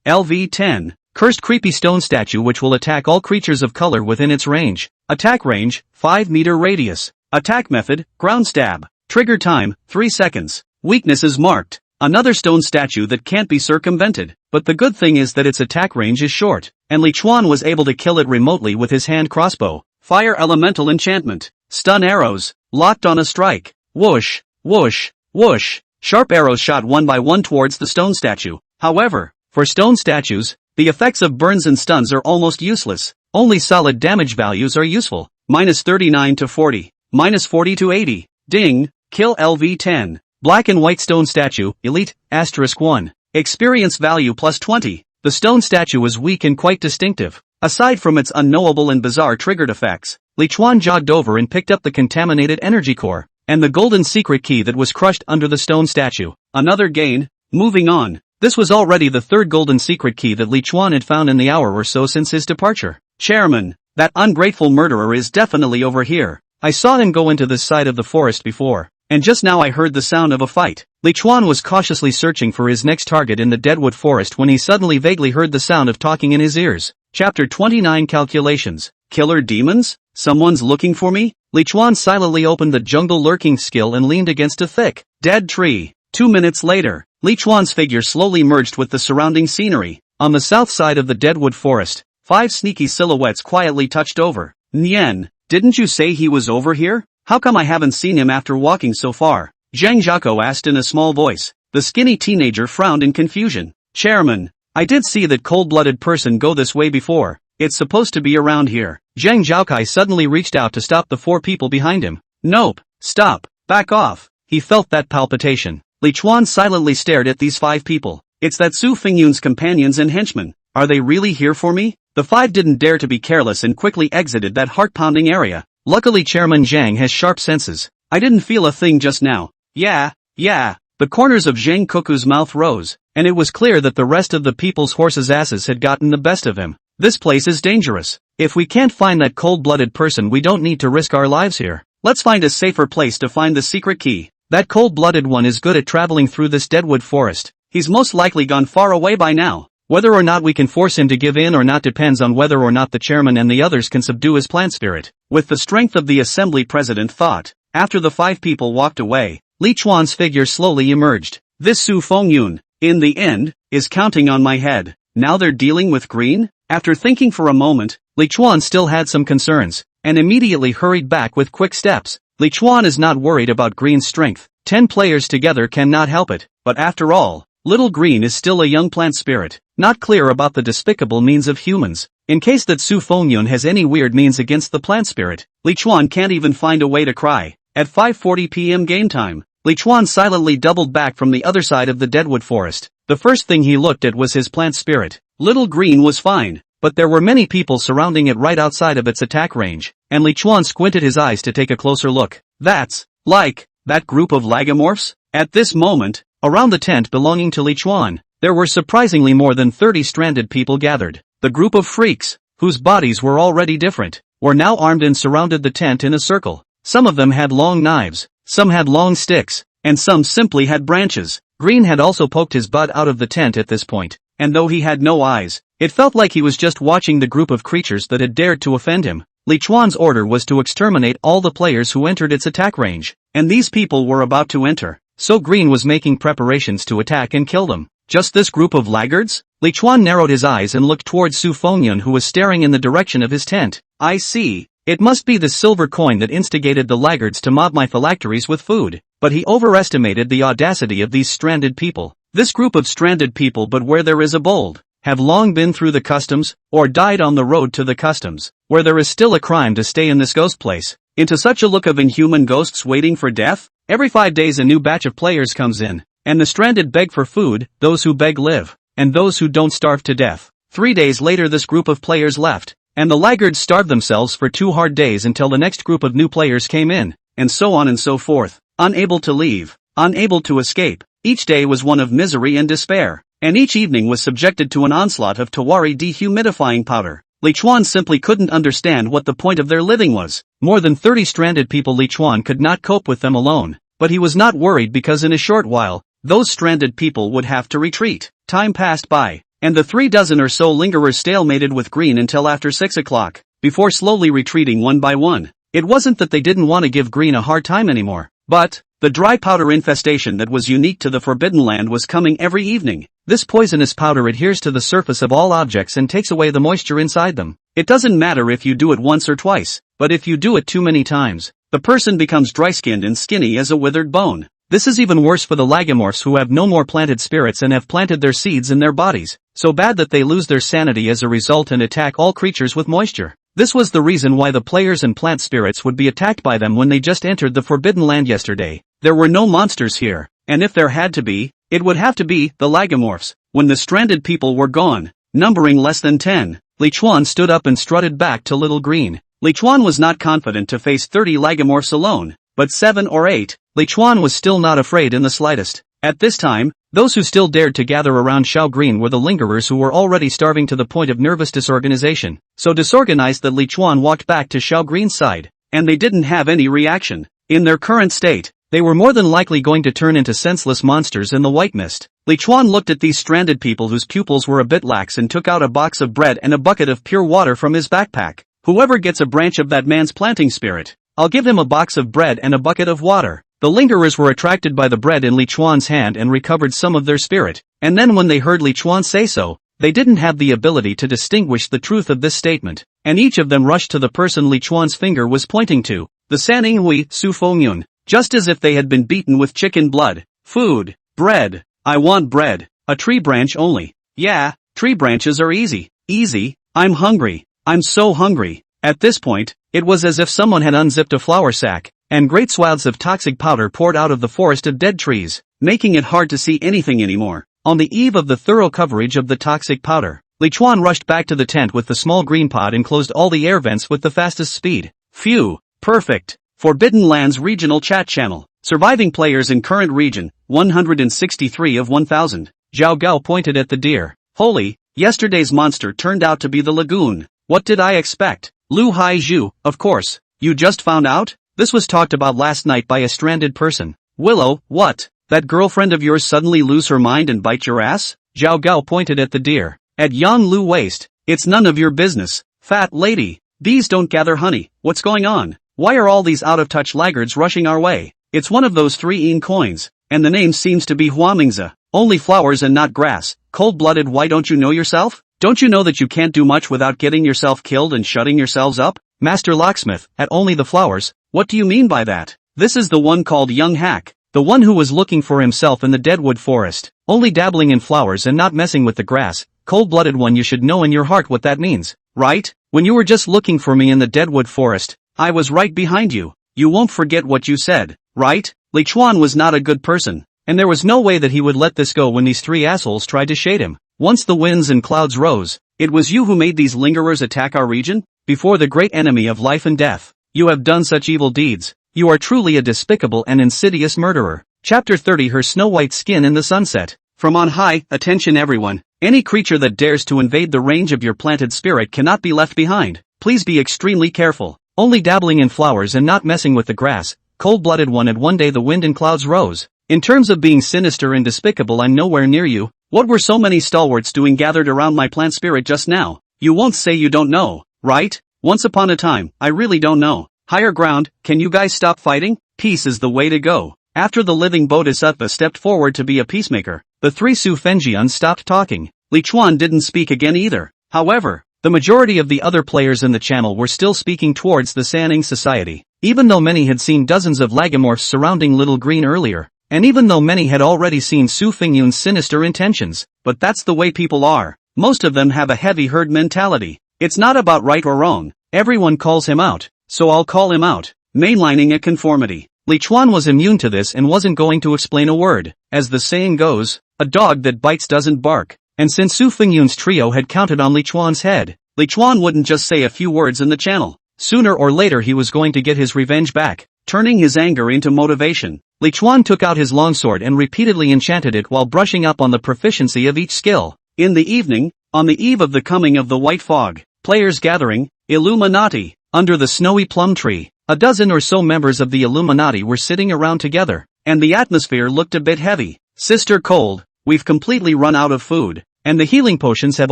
[SPEAKER 1] LV 10. Cursed creepy stone statue which will attack all creatures of color within its range. Attack range, 5 meter radius. Attack method, ground stab. Trigger time, 3 seconds. Weakness is marked. Another stone statue that can't be circumvented. But the good thing is that its attack range is short, and Li Chuan was able to kill it remotely with his hand crossbow. Fire elemental enchantment. Stun arrows, locked on a strike. Whoosh, whoosh, whoosh. Sharp arrows shot one by one towards the stone statue. However, for stone statues, the effects of burns and stuns are almost useless. Only solid damage values are useful. -39 to 40. -40 to 80. Ding, kill LV 10. Black and white stone statue, elite, *1. Experience value +20. The stone statue is weak and quite distinctive. Aside from its unknowable and bizarre triggered effects, Li Chuan jogged over and picked up the contaminated energy core, and the golden secret key that was crushed under the stone statue. Another gain. Moving on. This was already the third golden secret key that Li Chuan had found in the hour or so since his departure. Chairman, that ungrateful murderer is definitely over here. I saw him go into this side of the forest before, and just now I heard the sound of a fight. Li Chuan was cautiously searching for his next target in the Deadwood Forest when he suddenly vaguely heard the sound of talking in his ears. Chapter 29 Calculations. Killer demons? Someone's looking for me? Li Chuan silently opened the jungle lurking skill and leaned against a thick, dead tree. 2 minutes later, Li Chuan's figure slowly merged with the surrounding scenery. On the south side of the Deadwood Forest, 5 sneaky silhouettes quietly touched over. Nian, didn't you say he was over here? How come I haven't seen him after walking so far? Zhang Zhako asked in a small voice. The skinny teenager frowned in confusion. Chairman, I did see that cold-blooded person go this way before. It's supposed to be around here. Zhang Zhaokai suddenly reached out to stop the 4 people behind him. Nope, stop, back off. He felt that palpitation. Li Chuan silently stared at these 5 people. It's that Su Fengyun's companions and henchmen. Are they really here for me? The 5 didn't dare to be careless and quickly exited that heart-pounding area. Luckily Chairman Zhang has sharp senses. I didn't feel a thing just now. Yeah. The corners of Zhang Kuku's mouth rose, and it was clear that the rest of the people's horses' asses had gotten the best of him. This place is dangerous. If we can't find that cold-blooded person, we don't need to risk our lives here. Let's find a safer place to find the secret key. That cold-blooded one is good at traveling through this Deadwood Forest. He's most likely gone far away by now. Whether or not we can force him to give in or not depends on whether or not the chairman and the others can subdue his plant spirit. With the strength of the assembly president thought, after the 5 people walked away, Li Chuan's figure slowly emerged. This Su Fengyun, in the end, is counting on my head. Now they're dealing with green? After thinking for a moment, Li Chuan still had some concerns, and immediately hurried back with quick steps. Li Chuan is not worried about Green's strength. 10 players together cannot help it, but after all, Little Green is still a young plant spirit, not clear about the despicable means of humans. In case that Su Fengyun has any weird means against the plant spirit, Li Chuan can't even find a way to cry. At 5:40 p.m. game time, Li Chuan silently doubled back from the other side of the deadwood forest. The first thing he looked at was his plant spirit. Little Green was fine, but there were many people surrounding it right outside of its attack range, and Li Chuan squinted his eyes to take a closer look. That's like that group of lagomorphs? At this moment, around the tent belonging to Li Chuan, there were surprisingly more than 30 stranded people gathered. The group of freaks, whose bodies were already different, were now armed and surrounded the tent in a circle. Some of them had long knives, some had long sticks, and some simply had branches. Green had also poked his butt out of the tent at this point, and though he had no eyes, it felt like he was just watching the group of creatures that had dared to offend him. Li Chuan's order was to exterminate all the players who entered its attack range, and these people were about to enter, so Green was making preparations to attack and kill them. Just this group of laggards? Li Chuan narrowed his eyes and looked towards Su Fengyun, who was staring in the direction of his tent. I see. It must be the silver coin that instigated the laggards to mob my phylacteries with food. But he overestimated the audacity of these stranded people. This group of stranded people, but where there is a bold, have long been through the customs, or died on the road to the customs, where there is still a crime to stay in this ghost place. Into such a look of inhuman ghosts waiting for death? Every 5 days a new batch of players comes in, and the stranded beg for food. Those who beg live, and those who don't starve to death. 3 days later this group of players left, and the laggards starved themselves for 2 hard days until the next group of new players came in, and so on and so forth. Unable to leave, unable to escape. Each day was one of misery and despair, and each evening was subjected to an onslaught of Tawari dehumidifying powder. Li Chuan simply couldn't understand what the point of their living was. More than 30 stranded people. Li Chuan could not cope with them alone, but he was not worried because in a short while, those stranded people would have to retreat. Time passed by, and the 3 dozen or so lingerers stalemated with Green until after 6 o'clock, before slowly retreating one by one. It wasn't that they didn't want to give Green a hard time anymore, but the dry powder infestation that was unique to the Forbidden Land was coming every evening. This poisonous powder adheres to the surface of all objects and takes away the moisture inside them. It doesn't matter if you do it once or twice, but if you do it too many times, the person becomes dry-skinned and skinny as a withered bone. This is even worse for the lagomorphs who have no more planted spirits and have planted their seeds in their bodies, so bad that they lose their sanity as a result and attack all creatures with moisture. This was the reason why the players and plant spirits would be attacked by them when they just entered the Forbidden Land yesterday. There were no monsters here, and if there had to be, it would have to be the lagomorphs. When the stranded people were gone, numbering less than 10, Li Chuan stood up and strutted back to Little Green. Li Chuan was not confident to face 30 lagomorphs alone, but 7 or 8, Li Chuan was still not afraid in the slightest. At this time, those who still dared to gather around Xiao Green were the lingerers who were already starving to the point of nervous disorganization. So disorganized that Li Chuan walked back to Xiao Green's side, and they didn't have any reaction. In their current state, they were more than likely going to turn into senseless monsters in the white mist. Li Chuan looked at these stranded people whose pupils were a bit lax and took out a box of bread and a bucket of pure water from his backpack. Whoever gets a branch of that man's planting spirit, I'll give him a box of bread and a bucket of water. The lingerers were attracted by the bread in Li Chuan's hand and recovered some of their spirit, and then when they heard Li Chuan say so, they didn't have the ability to distinguish the truth of this statement, and each of them rushed to the person Li Chuan's finger was pointing to, the Sanning Hui Su Fengyun, just as if they had been beaten with chicken blood. Food, bread, I want bread, a tree branch only. Yeah, tree branches are easy, I'm hungry, I'm so hungry. At this point, it was as if someone had unzipped a flour sack, and great swaths of toxic powder poured out of the forest of dead trees, making it hard to see anything anymore. On the eve of the thorough coverage of the toxic powder, Li Chuan rushed back to the tent with the small green pod and closed all the air vents with the fastest speed. Phew, perfect. Forbidden Lands Regional Chat Channel. Surviving players in current region, 163 of 1000. Zhao Gao pointed at the deer. Holy, yesterday's monster turned out to be the lagoon. What did I expect? Lu Haizhu, of course. You just found out? This was talked about last night by a stranded person. Willow, what? That girlfriend of yours suddenly lose her mind and bite your ass? Zhao Gao pointed at the deer. At Yang Lu waist. It's none of your business. Fat lady. Bees don't gather honey. What's going on? Why are all these out-of-touch laggards rushing our way? It's one of those 3 coins, and the name seems to be Huamingza. Only flowers and not grass. Cold-blooded, why don't you know yourself? Don't you know that you can't do much without getting yourself killed and shutting yourselves up? Master Locksmith, at only the flowers. What do you mean by that? This is the one called Young Hack. The one who was looking for himself in the deadwood forest, only dabbling in flowers and not messing with the grass. Cold-blooded one, you should know in your heart what that means, right? When you were just looking for me in the deadwood forest, I was right behind you. You won't forget what you said. right? Li Chuan was not a good person, and there was no way that he would let this go when these three assholes tried to shade him. Once the winds and clouds rose, it was you who made these lingerers attack our region? Before the great enemy of life and death, you have done such evil deeds. You are truly a despicable and insidious murderer. Chapter 30 Her snow-white skin in the sunset. From on high, attention everyone. Any creature that dares to invade the range of your planted spirit cannot be left behind. Please be extremely careful. Only dabbling in flowers and not messing with the grass. Cold-blooded one. And one day the wind and clouds rose. In terms of being sinister and despicable, I'm nowhere near you. What were so many stalwarts doing gathered around my plant spirit just now? You won't say you don't know, right? Once upon a time, I really don't know. Higher ground, can you guys stop fighting? Peace is the way to go. After the living Bodhisattva stepped forward to be a peacemaker, the three Su Fengjian stopped talking. Li Chuan didn't speak again either. However, the majority of the other players in the channel were still speaking towards the Sanning Society. Even though many had seen dozens of lagomorphs surrounding Little Green earlier, and even though many had already seen Su Fingyun's sinister intentions, but that's the way people are. Most of them have a heavy herd mentality. It's not about right or wrong. Everyone calls him out, so I'll call him out. Mainlining a conformity. Li Chuan was immune to this and wasn't going to explain a word. As the saying goes, a dog that bites doesn't bark. And since Su Fingyun's trio had counted on Li Chuan's head, Li Chuan wouldn't just say a few words in the channel. Sooner or later he was going to get his revenge back, turning his anger into motivation. Li Chuan took out his longsword and repeatedly enchanted it while brushing up on the proficiency of each skill. In the evening, on the eve of the coming of the white fog, players gathering, Illuminati, under the snowy plum tree. A dozen or so members of the Illuminati were sitting around together, and the atmosphere looked a bit heavy. Sister Cold, we've completely run out of food, and the healing potions have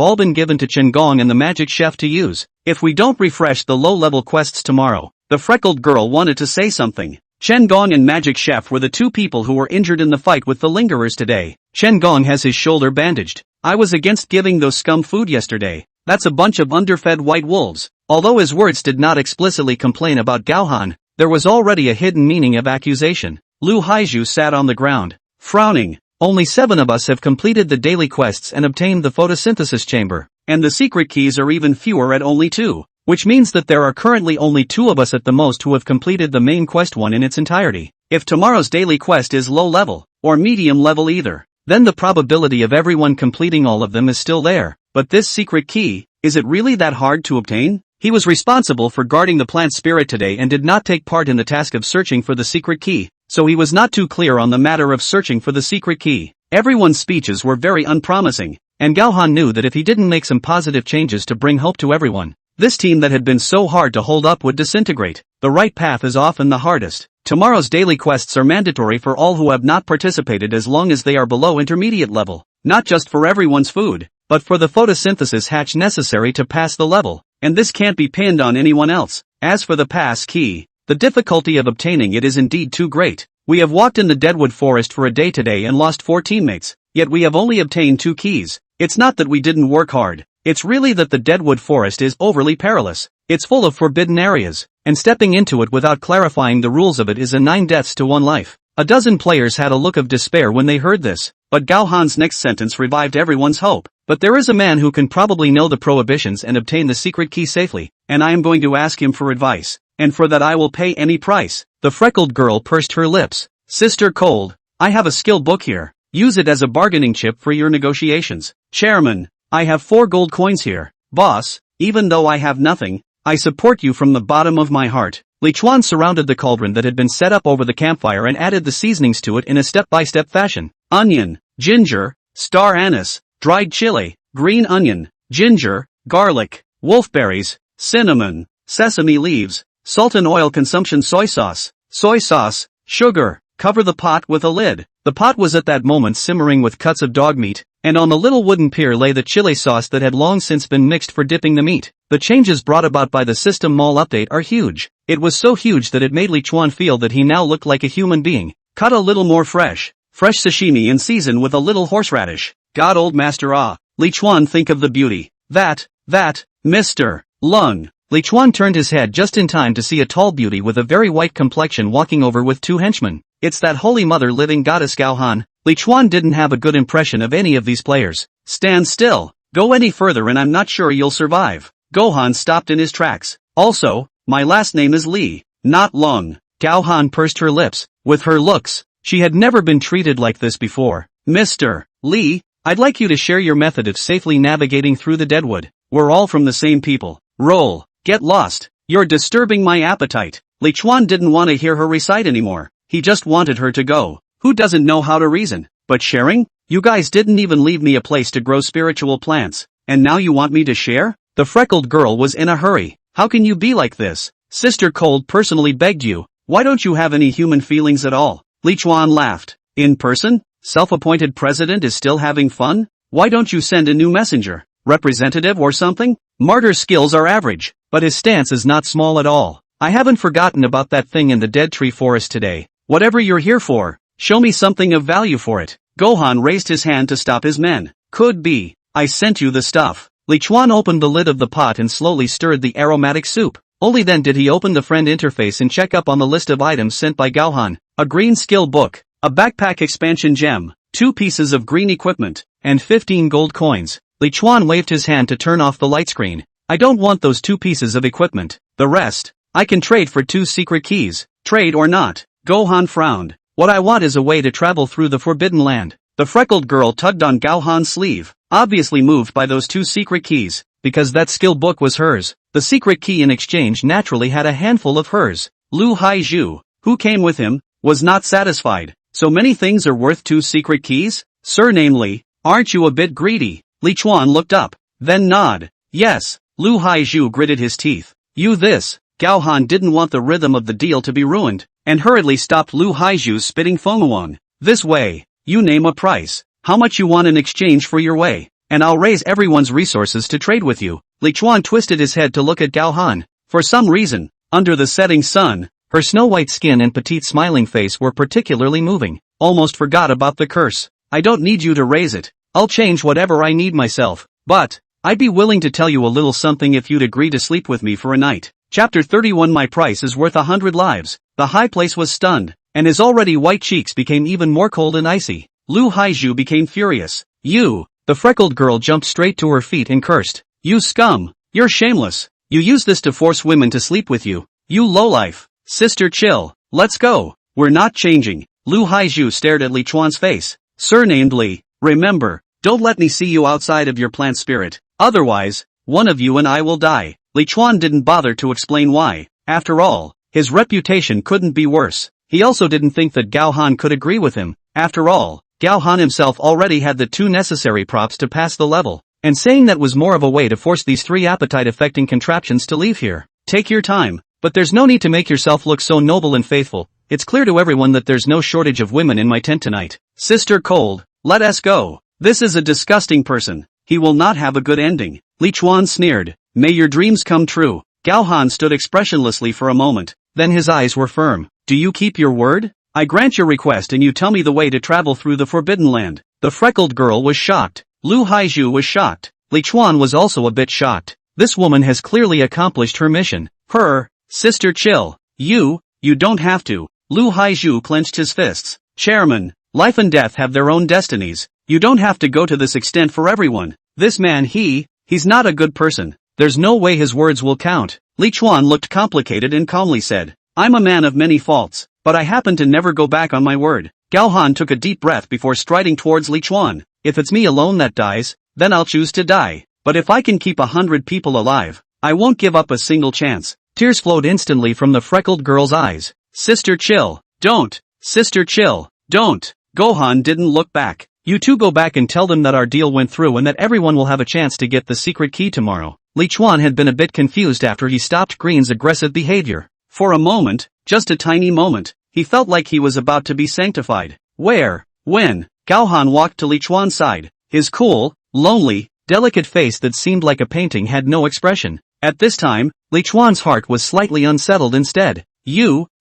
[SPEAKER 1] all been given to Chen Gong and the magic chef to use. If we don't refresh the low-level quests tomorrow, the freckled girl wanted to say something. Chen Gong and Magic Chef were the two people who were injured in the fight with the lingerers today. Chen Gong has his shoulder bandaged. I was against giving those scum food yesterday. That's a bunch of underfed white wolves. Although his words did not explicitly complain about Gaohan, there was already a hidden meaning of accusation. Lu Haizhu sat on the ground, frowning. Only 7 of us have completed the daily quests and obtained the photosynthesis chamber, and the secret keys are even fewer at only 2. Which means that there are currently only 2 of us at the most who have completed the main quest one in its entirety. If tomorrow's daily quest is low level, or medium level either, then the probability of everyone completing all of them is still there. But this secret key, is it really that hard to obtain? He was responsible for guarding the plant spirit today and did not take part in the task of searching for the secret key, so he was not too clear on the matter of searching for the secret key. Everyone's speeches were very unpromising, and Gaohan knew that if he didn't make some positive changes to bring hope to everyone, this team that had been so hard to hold up would disintegrate. The right path is often the hardest. Tomorrow's daily quests are mandatory for all who have not participated as long as they are below intermediate level. Not just for everyone's food, but for the photosynthesis hatch necessary to pass the level. And this can't be pinned on anyone else. As for the pass key, the difficulty of obtaining it is indeed too great. We have walked in the Deadwood Forest for a day today and lost 4 teammates, yet we have only obtained 2 keys. It's not that we didn't work hard. It's really that the Deadwood Forest is overly perilous. It's full of forbidden areas, and stepping into it without clarifying the rules of it is a 9 deaths to 1 life. A dozen players had a look of despair when they heard this, but Gaohan's next sentence revived everyone's hope. But there is a man who can probably know the prohibitions and obtain the secret key safely, and I am going to ask him for advice, and for that I will pay any price. The freckled girl pursed her lips. Sister Cold, I have a skill book here. Use it as a bargaining chip for your negotiations. Chairman, I have 4 gold coins here. Boss, even though I have nothing, I support you from the bottom of my heart. Li Chuan surrounded the cauldron that had been set up over the campfire and added the seasonings to it in a step-by-step fashion. Onion, ginger, star anise, dried chili, green onion, ginger, garlic, wolfberries, cinnamon, sesame leaves, salt and oil consumption soy sauce, sugar. Cover the pot with a lid. The pot was at that moment simmering with cuts of dog meat, and on the little wooden pier lay the chili sauce that had long since been mixed for dipping the meat. The changes brought about by the System Mall update are huge. It was so huge that it made Li Chuan feel that he now looked like a human being. Cut a little more fresh sashimi and season with a little horseradish. God old master Li Chuan, think of the beauty. That, Mr. Lung. Li Chuan turned his head just in time to see a tall beauty with a very white complexion walking over with 2 henchmen. It's that holy mother living goddess Gaohan. Li Chuan didn't have a good impression of any of these players. Stand still. Go any further and I'm not sure you'll survive. Gohan stopped in his tracks. Also, my last name is Li, not Lung. Gao Han pursed her lips. With her looks, she had never been treated like this before. Mr. Li, I'd like you to share your method of safely navigating through the deadwood. We're all from the same people. Roll. Get lost. You're disturbing my appetite. Li Chuan didn't want to hear her recite anymore. He just wanted her to go. Who doesn't know how to reason? But sharing? You guys didn't even leave me a place to grow spiritual plants. And now you want me to share? The freckled girl was in a hurry. How can you be like this? Sister Cold personally begged you. Why don't you have any human feelings at all? Li Chuan laughed. In person? Self-appointed president is still having fun? Why don't you send a new messenger? Representative or something? Martyr's skills are average, but his stance is not small at all. I haven't forgotten about that thing in the dead tree forest today. Whatever you're here for, show me something of value for it. Gohan raised his hand to stop his men. Could be. I sent you the stuff. Li Chuan opened the lid of the pot and slowly stirred the aromatic soup. Only then did he open the friend interface and check up on the list of items sent by Gohan. A green skill book, a backpack expansion gem, 2 pieces of green equipment, and 15 gold coins. Li Chuan waved his hand to turn off the light screen. I don't want those 2 pieces of equipment. The rest, I can trade for 2 secret keys. Trade or not? Gohan frowned. What I want is a way to travel through the Forbidden Land. The freckled girl tugged on Gohan's sleeve, obviously moved by those 2 secret keys, because that skill book was hers. The secret key in exchange naturally had a handful of hers. Lu Haizhu, who came with him, was not satisfied. So many things are worth 2 secret keys? Sir, namely, aren't you a bit greedy? Li Chuan looked up, then nodded. Yes. Lu Haizhu gritted his teeth. You this. Gohan didn't want the rhythm of the deal to be ruined, and hurriedly stopped Lu Haizhu's spitting fomuang. This way. You name a price. How much you want in exchange for your way, and I'll raise everyone's resources to trade with you. Li Chuan twisted his head to look at Gohan. For some reason, under the setting sun, her snow-white skin and petite smiling face were particularly moving. Almost forgot about the curse. I don't need you to raise it. I'll change whatever I need myself. But, I'd be willing to tell you a little something if you'd agree to sleep with me for a night. Chapter 31. My price is worth 100 lives. The high place was stunned, and his already white cheeks became even more cold and icy. Lu Haizhu became furious. You! The freckled girl jumped straight to her feet and cursed. You scum! You're shameless! You use this to force women to sleep with you. You lowlife! Sister, chill. Let's go. We're not changing. Lu Haizhu stared at Li Chuan's face. Surnamed Li, remember, don't let me see you outside of your plant spirit. Otherwise, one of you and I will die. Li Chuan didn't bother to explain why. After all, his reputation couldn't be worse. He also didn't think that Gohan could agree with him. After all, Gohan himself already had the 2 necessary props to pass the level. And saying that was more of a way to force these 3 appetite-affecting contraptions to leave here. Take your time. But there's no need to make yourself look so noble and faithful. It's clear to everyone that there's no shortage of women in my tent tonight. Sister Cold, let us go. This is a disgusting person. He will not have a good ending. Li Chuan sneered. May your dreams come true. Gohan stood expressionlessly for a moment. Then his eyes were firm. Do you keep your word? I grant your request and you tell me the way to travel through the Forbidden Land. The freckled girl was shocked. Lu Haizhu was shocked. Li Chuan was also a bit shocked. This woman has clearly accomplished her mission. Sister, chill. You don't have to. Lu Haizhu clenched his fists. Chairman, life and death have their own destinies. You don't have to go to this extent for everyone. This man he's not a good person. There's no way his words will count. Li Chuan looked complicated and calmly said, I'm a man of many faults, but I happen to never go back on my word. Gohan took a deep breath before striding towards Li Chuan. If it's me alone that dies, then I'll choose to die. But if I can keep 100 people alive, I won't give up a single chance. Tears flowed instantly from the freckled girl's eyes. Sister, chill. Don't. Sister, chill. Don't. Gohan didn't look back. You two go back and tell them that our deal went through and that everyone will have a chance to get the secret key tomorrow. Li Chuan had been a bit confused after he stopped Green's aggressive behavior. For a moment, just a tiny moment, he felt like he was about to be sanctified. Where? When? Gohan walked to Li Chuan's side. His cool, lonely, delicate face that seemed like a painting had no expression. At this time, Li Chuan's heart was slightly unsettled instead.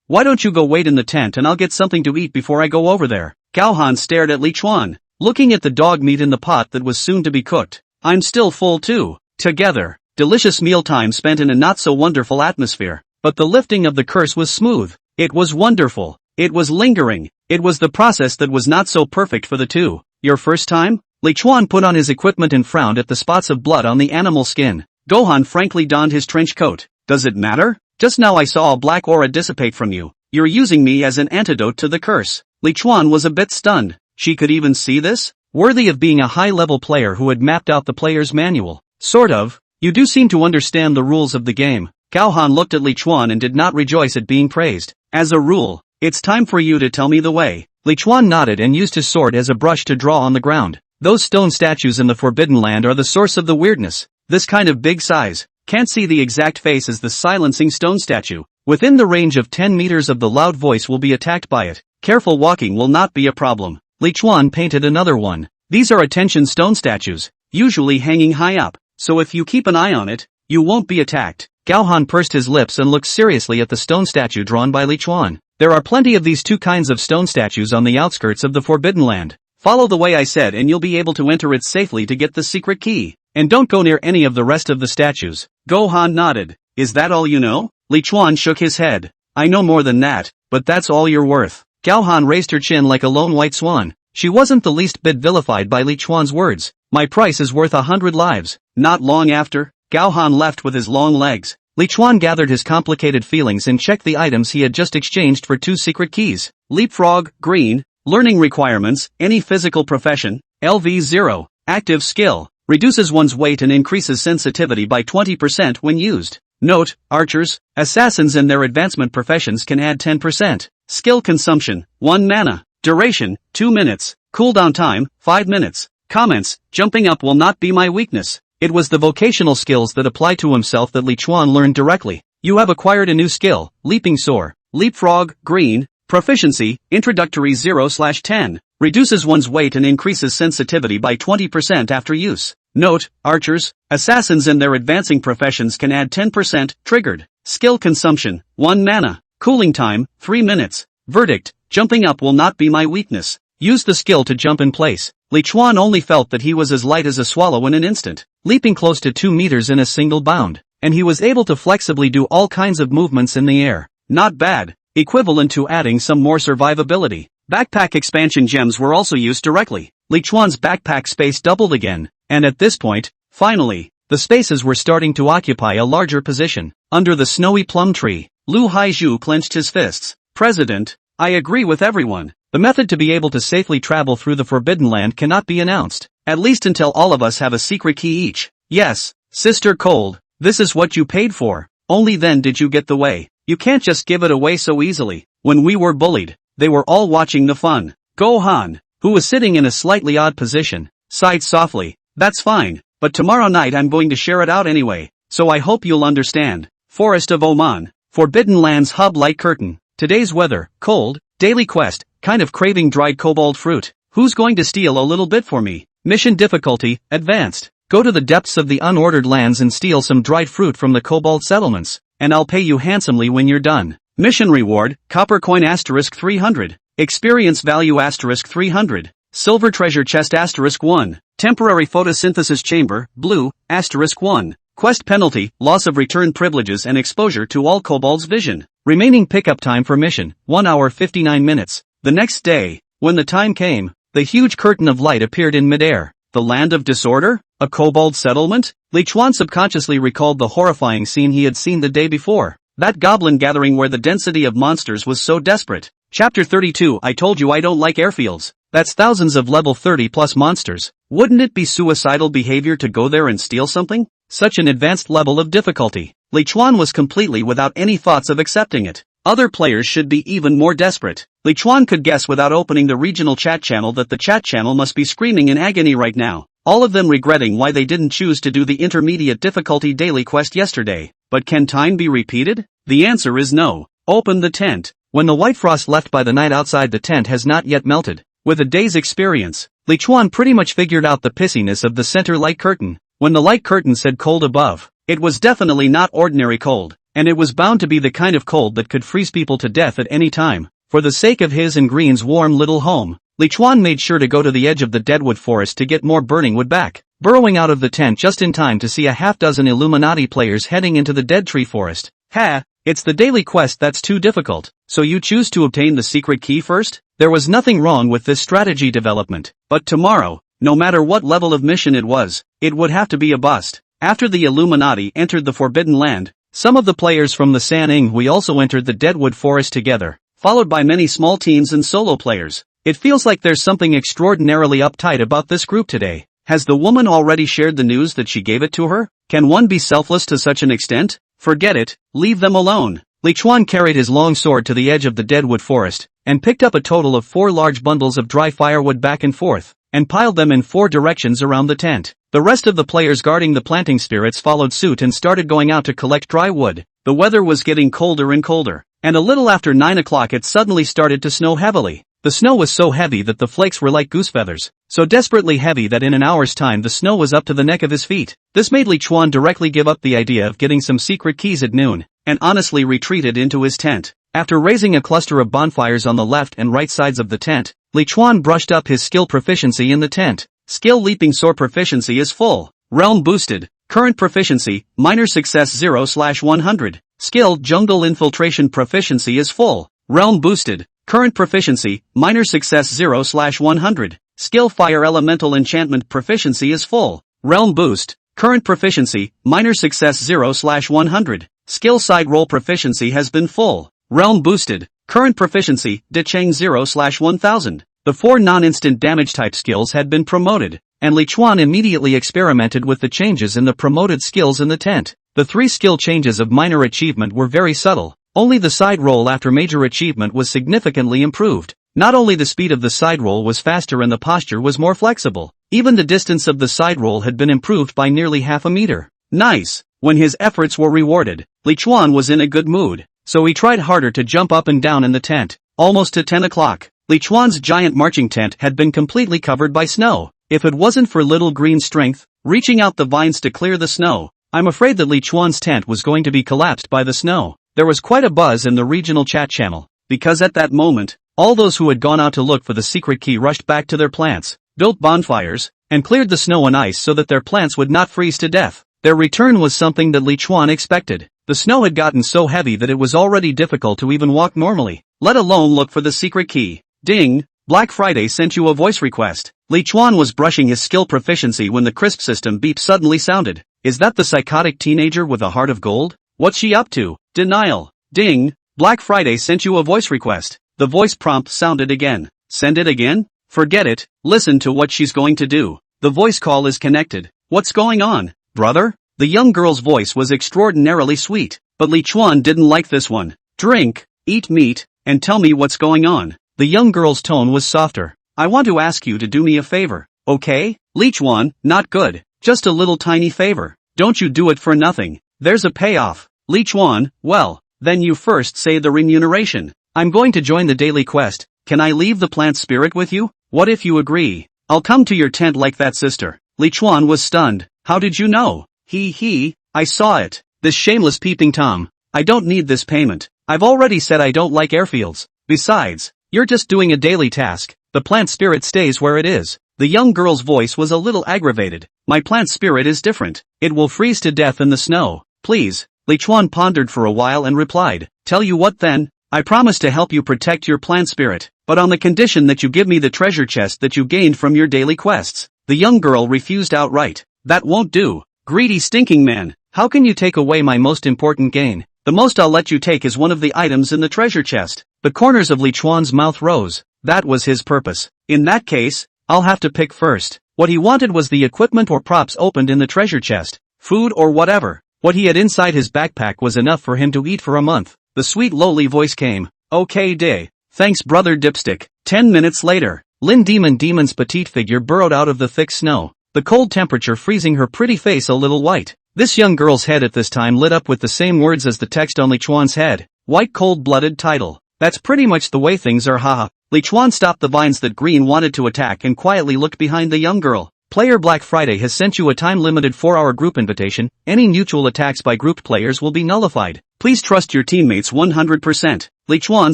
[SPEAKER 1] Why don't you go wait in the tent and I'll get something to eat before I go over there? Gohan stared at Li Chuan, looking at the dog meat in the pot that was soon to be cooked. I'm still full too. Together, delicious mealtime spent in a not-so-wonderful atmosphere. But the lifting of the curse was smooth. It was wonderful. It was lingering. It was the process that was not so perfect for the two. Your first time? Li Chuan put on his equipment and frowned at the spots of blood on the animal skin. Gohan frankly donned his trench coat. Does it matter? Just now I saw a black aura dissipate from you. You're using me as an antidote to the curse. Li Chuan was a bit stunned. She could even see this? Worthy of being a high-level player who had mapped out the player's manual. Sort of. You do seem to understand the rules of the game. Cao Han looked at Li Chuan and did not rejoice at being praised. As a rule, it's time for you to tell me the way. Li Chuan nodded and used his sword as a brush to draw on the ground. Those stone statues in the Forbidden Land are the source of the weirdness. This kind of big size. Can't see the exact face as the silencing stone statue. Within the range of 10 meters of the loud voice will be attacked by it. Careful walking will not be a problem. Li Chuan painted another one. These are attention stone statues, usually hanging high up, so if you keep an eye on it, you won't be attacked. Cao Han pursed his lips and looked seriously at the stone statue drawn by Li Chuan. There are plenty of these two kinds of stone statues on the outskirts of the Forbidden Land. Follow the way I said and you'll be able to enter it safely to get the secret key. And don't go near any of the rest of the statues. Gohan nodded. Is that all you know? Li Chuan shook his head. I know more than that, but that's all you're worth. Cao Han raised her chin like a lone white swan. She wasn't the least bit vilified by Li Chuan's words. My price is worth 100 lives. Not long after, Cao Han left with his long legs. Li Chuan gathered his complicated feelings and checked the items he had just exchanged for 2 secret keys. Leapfrog, green, learning requirements, any physical profession, LV0, active skill, reduces one's weight and increases sensitivity by 20% when used. Note, archers, assassins and their advancement professions can add 10%. Skill consumption, 1 mana. Duration, 2 minutes. Cooldown time, 5 minutes. Comments, jumping up will not be my weakness. It was the vocational skills that apply to himself that Li Chuan learned directly. You have acquired a new skill, leaping soar. Leapfrog, green, proficiency, introductory 0/10. Reduces one's weight and increases sensitivity by 20% after use. Note, archers, assassins and their advancing professions can add 10%, triggered. Skill consumption, 1 mana. Cooling time, 3 minutes. Verdict, jumping up will not be my weakness. Use the skill to jump in place. Li Chuan only felt that he was as light as a swallow in an instant, leaping close to 2 meters in a single bound, and he was able to flexibly do all kinds of movements in the air. Not bad, equivalent to adding some more survivability. Backpack expansion gems were also used directly. Li Chuan's backpack space doubled again, and at this point, finally, the spaces were starting to occupy a larger position. Under the snowy plum tree, Lu Haizhu clenched his fists. President, I agree with everyone. The method to be able to safely travel through the Forbidden Land cannot be announced, at least until all of us have a secret key each. Yes, Sister Cold, this is what you paid for. Only then did you get the way. You can't just give it away so easily. When we were bullied, they were all watching the fun. Gohan, who was sitting in a slightly odd position, sighed softly. That's fine, but tomorrow night I'm going to share it out anyway, so I hope you'll understand. Forest of Oman, Forbidden Land's hub light curtain. Today's weather, cold, daily quest, kind of craving dried cobalt fruit. Who's going to steal a little bit for me? Mission difficulty, advanced. Go to the depths of the unordered lands and steal some dried fruit from the cobalt settlements, and I'll pay you handsomely when you're done. Mission reward, copper coin *300. Experience value *300. Silver treasure chest *1. Temporary photosynthesis chamber, blue, *1. Quest penalty, loss of return privileges and exposure to all kobolds' vision. Remaining pickup time for mission, 1 hour 59 minutes. The next day, when the time came, the huge curtain of light appeared in midair. The land of disorder? A kobold settlement? Li Chuan subconsciously recalled the horrifying scene he had seen the day before. That goblin gathering where the density of monsters was so desperate. Chapter 32 I told you I don't like airfields. That's thousands of level 30 plus monsters. Wouldn't it be suicidal behavior to go there and steal something? Such an advanced level of difficulty. Li Chuan was completely without any thoughts of accepting it. Other players should be even more desperate. Li Chuan could guess without opening the regional chat channel that the chat channel must be screaming in agony right now. All of them regretting why they didn't choose to do the intermediate difficulty daily quest yesterday. But can time be repeated? The answer is no. Open the tent. When the white frost left by the night outside the tent has not yet melted. With a day's experience, Li Chuan pretty much figured out the pissiness of the center light curtain. When the light curtain said cold above, it was definitely not ordinary cold, and it was bound to be the kind of cold that could freeze people to death at any time. For the sake of his and Green's warm little home, Li Chuan made sure to go to the edge of the deadwood forest to get more burning wood back, burrowing out of the tent just in time to see a half-dozen Illuminati players heading into the dead tree forest. Ha! It's the daily quest that's too difficult, so you choose to obtain the secret key first? There was nothing wrong with this strategy development, but tomorrow, no matter what level of mission it was, it would have to be a bust. After the Illuminati entered the Forbidden Land, Some of the players from the Manhwa also entered the Deadwood Forest together, followed by many small teams and solo players. It feels like there's something extraordinarily uptight about this group today. Has the woman already shared the news that she gave it to her? Can one be selfless to such an extent? Forget it, leave them alone. Li Chuan carried his long sword to the edge of the Deadwood Forest, and picked up a total of 4 large bundles of dry firewood back and forth, and piled them in 4 directions around the tent. The rest of the players guarding the planting spirits followed suit and started going out to collect dry wood. The weather was getting colder and colder, and a little after 9 o'clock it suddenly started to snow heavily. The snow was so heavy that the flakes were like goose feathers, so desperately heavy that in an hour's time the snow was up to the neck of his feet. This made Li Chuan directly give up the idea of getting some secret keys at noon, and honestly retreated into his tent. After raising a cluster of bonfires on the left and right sides of the tent, Li Chuan brushed up his skill proficiency in the tent. Skill leaping soar proficiency is full. Realm boosted. Current proficiency, minor success 0/100. Skill jungle infiltration proficiency is full. Realm boosted. Current proficiency, minor success 0/100. Skill fire elemental enchantment proficiency is full. Realm boost. Current proficiency, minor success 0/100. Skill side roll proficiency has been full. Realm boosted. Current proficiency, Decheng 0/1000. The 4 non-instant damage type skills had been promoted, and Li Chuan immediately experimented with the changes in the promoted skills in the tent. The 3 skill changes of minor achievement were very subtle. Only the side roll after major achievement was significantly improved. Not only the speed of the side roll was faster and the posture was more flexible, even the distance of the side roll had been improved by nearly half a meter. Nice! When his efforts were rewarded, Li Chuan was in a good mood, so he tried harder to jump up and down in the tent. Almost to 10 o'clock, Li Chuan's giant marching tent had been completely covered by snow. If it wasn't for little green strength, reaching out the vines to clear the snow, I'm afraid that Li Chuan's tent was going to be collapsed by the snow. There was quite a buzz in the regional chat channel, because at that moment, all those who had gone out to look for the secret key rushed back to their plants, built bonfires, and cleared the snow and ice so that their plants would not freeze to death. Their return was something that Li Chuan expected. The snow had gotten so heavy that it was already difficult to even walk normally, let alone look for the secret key. Ding! Black Friday sent you a voice request. Li Chuan was brushing his skill proficiency when the crisp system beep suddenly sounded. Is that the psychotic teenager with a heart of gold? What's she up to? Denial. Ding! Black Friday sent you a voice request. The voice prompt sounded again. Send it again? Forget it, listen to what she's going to do. The voice call is connected. What's going on, brother? The young girl's voice was extraordinarily sweet, but Li Chuan didn't like this one. Drink, eat meat, and tell me what's going on. The young girl's tone was softer. I want to ask you to do me a favor, okay? Li Chuan, not good. Just a little tiny favor. Don't you do it for nothing. There's a payoff. Li Chuan, well, then you first say the remuneration. I'm going to join the daily quest. Can I leave the plant spirit with you? What if you agree? I'll come to your tent like that, sister. Li Chuan was stunned. How did you know? I saw it. This shameless peeping Tom. I don't need this payment. I've already said I don't like airfields. Besides, you're just doing a daily task. The plant spirit stays where it is. The young girl's voice was a little aggravated. My plant spirit is different. It will freeze to death in the snow. Please. Li Chuan pondered for a while and replied, tell you what then, I promise to help you protect your plant spirit, but on the condition that you give me the treasure chest that you gained from your daily quests. The young girl refused outright. That won't do. Greedy stinking man, how can you take away my most important gain? The most I'll let you take is one of the items in the treasure chest. The corners of Li Chuan's mouth rose. That was his purpose. In that case, I'll have to pick first. What he wanted was the equipment or props opened in the treasure chest, food or whatever. What he had inside his backpack was enough for him to eat for a month. The sweet lowly voice came. Okay day. Thanks brother Dipstick. 10 minutes later, Lin Demon's petite figure burrowed out of the thick snow, the cold temperature freezing her pretty face a little white. This young girl's head at this time lit up with the same words as the text on Li Chuan's head. White cold-blooded title. That's pretty much the way things are, haha. Li Chuan stopped the vines that Green wanted to attack and quietly looked behind the young girl. Player Black Friday has sent you a time-limited 4-hour group invitation. Any mutual attacks by grouped players will be nullified. Please trust your teammates 100%. Li Chuan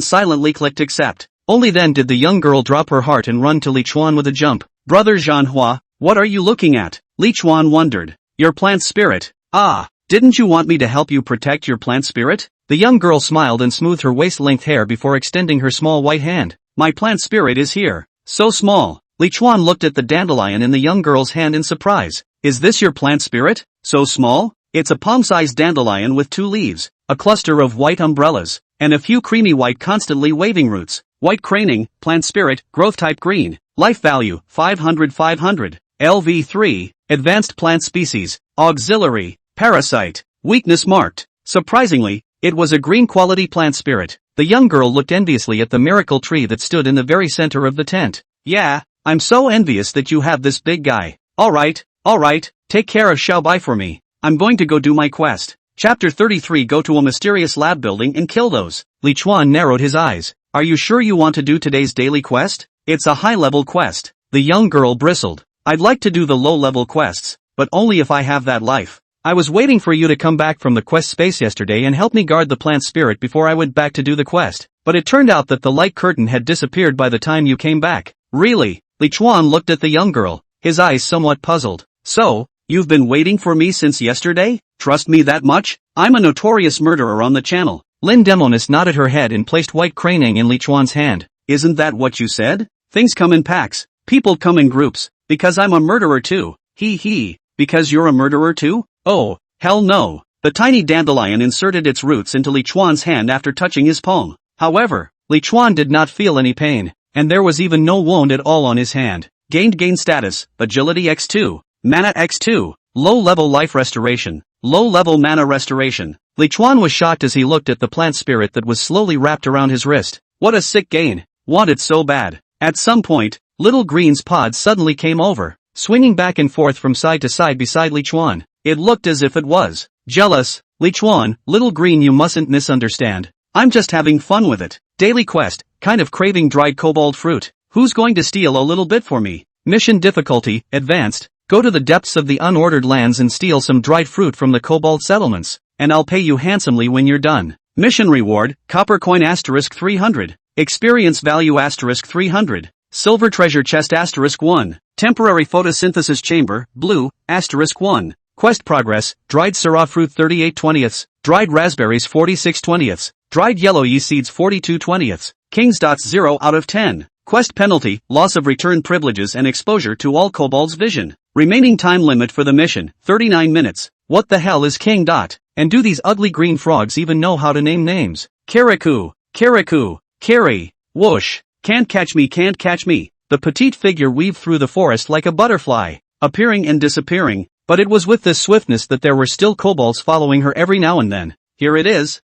[SPEAKER 1] silently clicked accept. Only then did the young girl drop her heart and run to Li Chuan with a jump. Brother Manhwa, what are you looking at? Li Chuan wondered. Your plant spirit. Ah, didn't you want me to help you protect your plant spirit? The young girl smiled and smoothed her waist-length hair before extending her small white hand. My plant spirit is here. So small. Li Chuan looked at the dandelion in the young girl's hand in surprise. Is this your plant spirit? So small? It's a palm-sized dandelion with 2 leaves, a cluster of white umbrellas, and a few creamy white constantly waving roots. White craning, plant spirit, growth type green, life value, 500. LV3, advanced plant species, auxiliary, parasite, weakness marked. Surprisingly, it was a green quality plant spirit. The young girl looked enviously at the miracle tree that stood in the very center of the tent. Yeah, I'm so envious that you have this big guy. Alright, take care of Xiaobai for me. I'm going to go do my quest. Chapter 33. Go to a mysterious lab building and kill those. Li Chuan narrowed his eyes. Are you sure you want to do today's daily quest? It's a high-level quest. The young girl bristled. I'd like to do the low-level quests, but only if I have that life. I was waiting for you to come back from the quest space yesterday and help me guard the plant spirit before I went back to do the quest, but it turned out that the light curtain had disappeared by the time you came back. Really? Li Chuan looked at the young girl, his eyes somewhat puzzled. So, you've been waiting for me since yesterday? Trust me that much? I'm a notorious murderer on the channel. Lin Demonis nodded her head and placed white craning in Li Chuan's hand. Isn't that what you said? Things come in packs. People come in groups. Because I'm a murderer too. Because you're a murderer too? Oh, hell no. The tiny dandelion inserted its roots into Li Chuan's hand after touching his palm. However, Li Chuan did not feel any pain, and there was even no wound at all on his hand. Gain status, agility x2, mana x2, low-level life restoration, low-level mana restoration. Li Chuan was shocked as he looked at the plant spirit that was slowly wrapped around his wrist. What a sick gain. Want it so bad. At some point, Little Green's pod suddenly came over, swinging back and forth from side to side beside Li Chuan. It looked as if it was jealous. Li Chuan, Little Green, you mustn't misunderstand. I'm just having fun with it. Daily quest, kind of craving dried cobalt fruit. Who's going to steal a little bit for me? Mission difficulty, advanced. Go to the depths of the unordered lands and steal some dried fruit from the cobalt settlements, and I'll pay you handsomely when you're done. Mission reward, copper coin asterisk 300. Experience value asterisk 300. Silver treasure chest asterisk 1. Temporary photosynthesis chamber, blue, asterisk 1. Quest progress, dried syrah fruit 38/20, dried raspberries 46/20, dried yellow yeast seeds 42/20. King's dots 0 out of 10. Quest penalty, loss of return privileges and exposure to all kobolds vision. Remaining time limit for the mission, 39 minutes. What the hell is King Dot? And do these ugly green frogs even know how to name names? Kirikou, Kiri, whoosh, can't catch me. The petite figure weaved through the forest like a butterfly, appearing and disappearing, but it was with this swiftness that there were still kobolds following her every now and then. Here it is,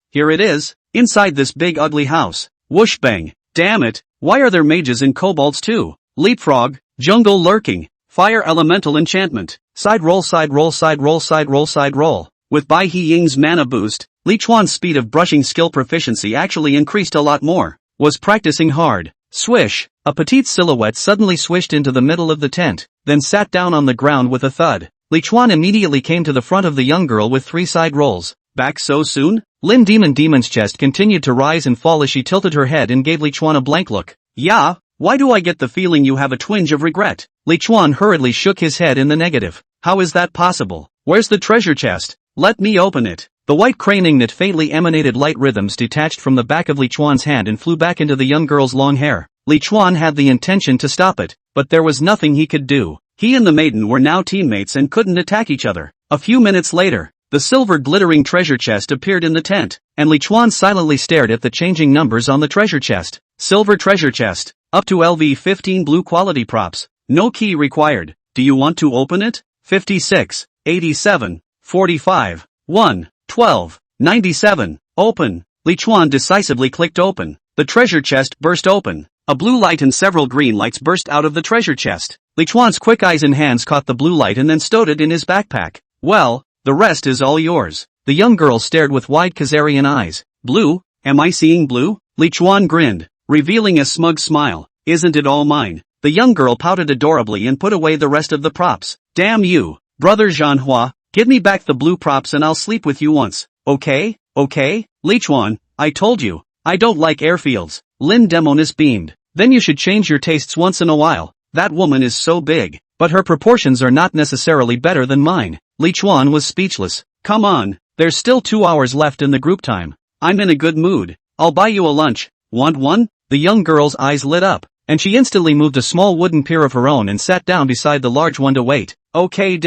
[SPEAKER 1] inside this big ugly house. Whoosh bang, damn it, why are there mages and kobolds too? Leapfrog, jungle lurking, fire elemental enchantment, side roll. With Bai He Ying's mana boost, Li Chuan's speed of brushing skill proficiency actually increased a lot more. Was practicing hard. Swish, a petite silhouette suddenly swished into the middle of the tent, then sat down on the ground with a thud. Li Chuan immediately came to the front of the young girl with 3 side rolls. Back so soon? Lin Demon's chest continued to rise and fall as she tilted her head and gave Li Chuan a blank look. Yeah, why do I get the feeling you have a twinge of regret? Li Chuan hurriedly shook his head in the negative. How is that possible? Where's the treasure chest? Let me open it. The white craning that faintly emanated light rhythms detached from the back of Li Chuan's hand and flew back into the young girl's long hair. Li Chuan had the intention to stop it, but there was nothing he could do. He and the maiden were now teammates and couldn't attack each other. A few minutes later, the silver glittering treasure chest appeared in the tent, and Li Chuan silently stared at the changing numbers on the treasure chest. Silver treasure chest, up to LV15 blue quality props. No key required. Do you want to open it? 56, 87, 45, 1, 12, 97. Open. Li Chuan decisively clicked open. The treasure chest burst open. A blue light and several green lights burst out of the treasure chest. Li Chuan's quick eyes and hands caught the blue light and then stowed it in his backpack. Well, the rest is all yours. The young girl stared with wide Khazarian eyes. Blue? Am I seeing blue? Li Chuan grinned, revealing a smug smile. Isn't it all mine? The young girl pouted adorably and put away the rest of the props. Damn you, brother Manhwa, give me back the blue props and I'll sleep with you once. Okay? Li Chuan, I told you, I don't like airfields. Lin Demonis beamed. Then you should change your tastes once in a while. That woman is so big, but her proportions are not necessarily better than mine. Li Chuan was speechless. Come on, there's still 2 hours left in the group time. I'm in a good mood. I'll buy you a lunch. Want one? The young girl's eyes lit up, and she instantly moved a small wooden pier of her own and sat down beside the large one to wait. Okay,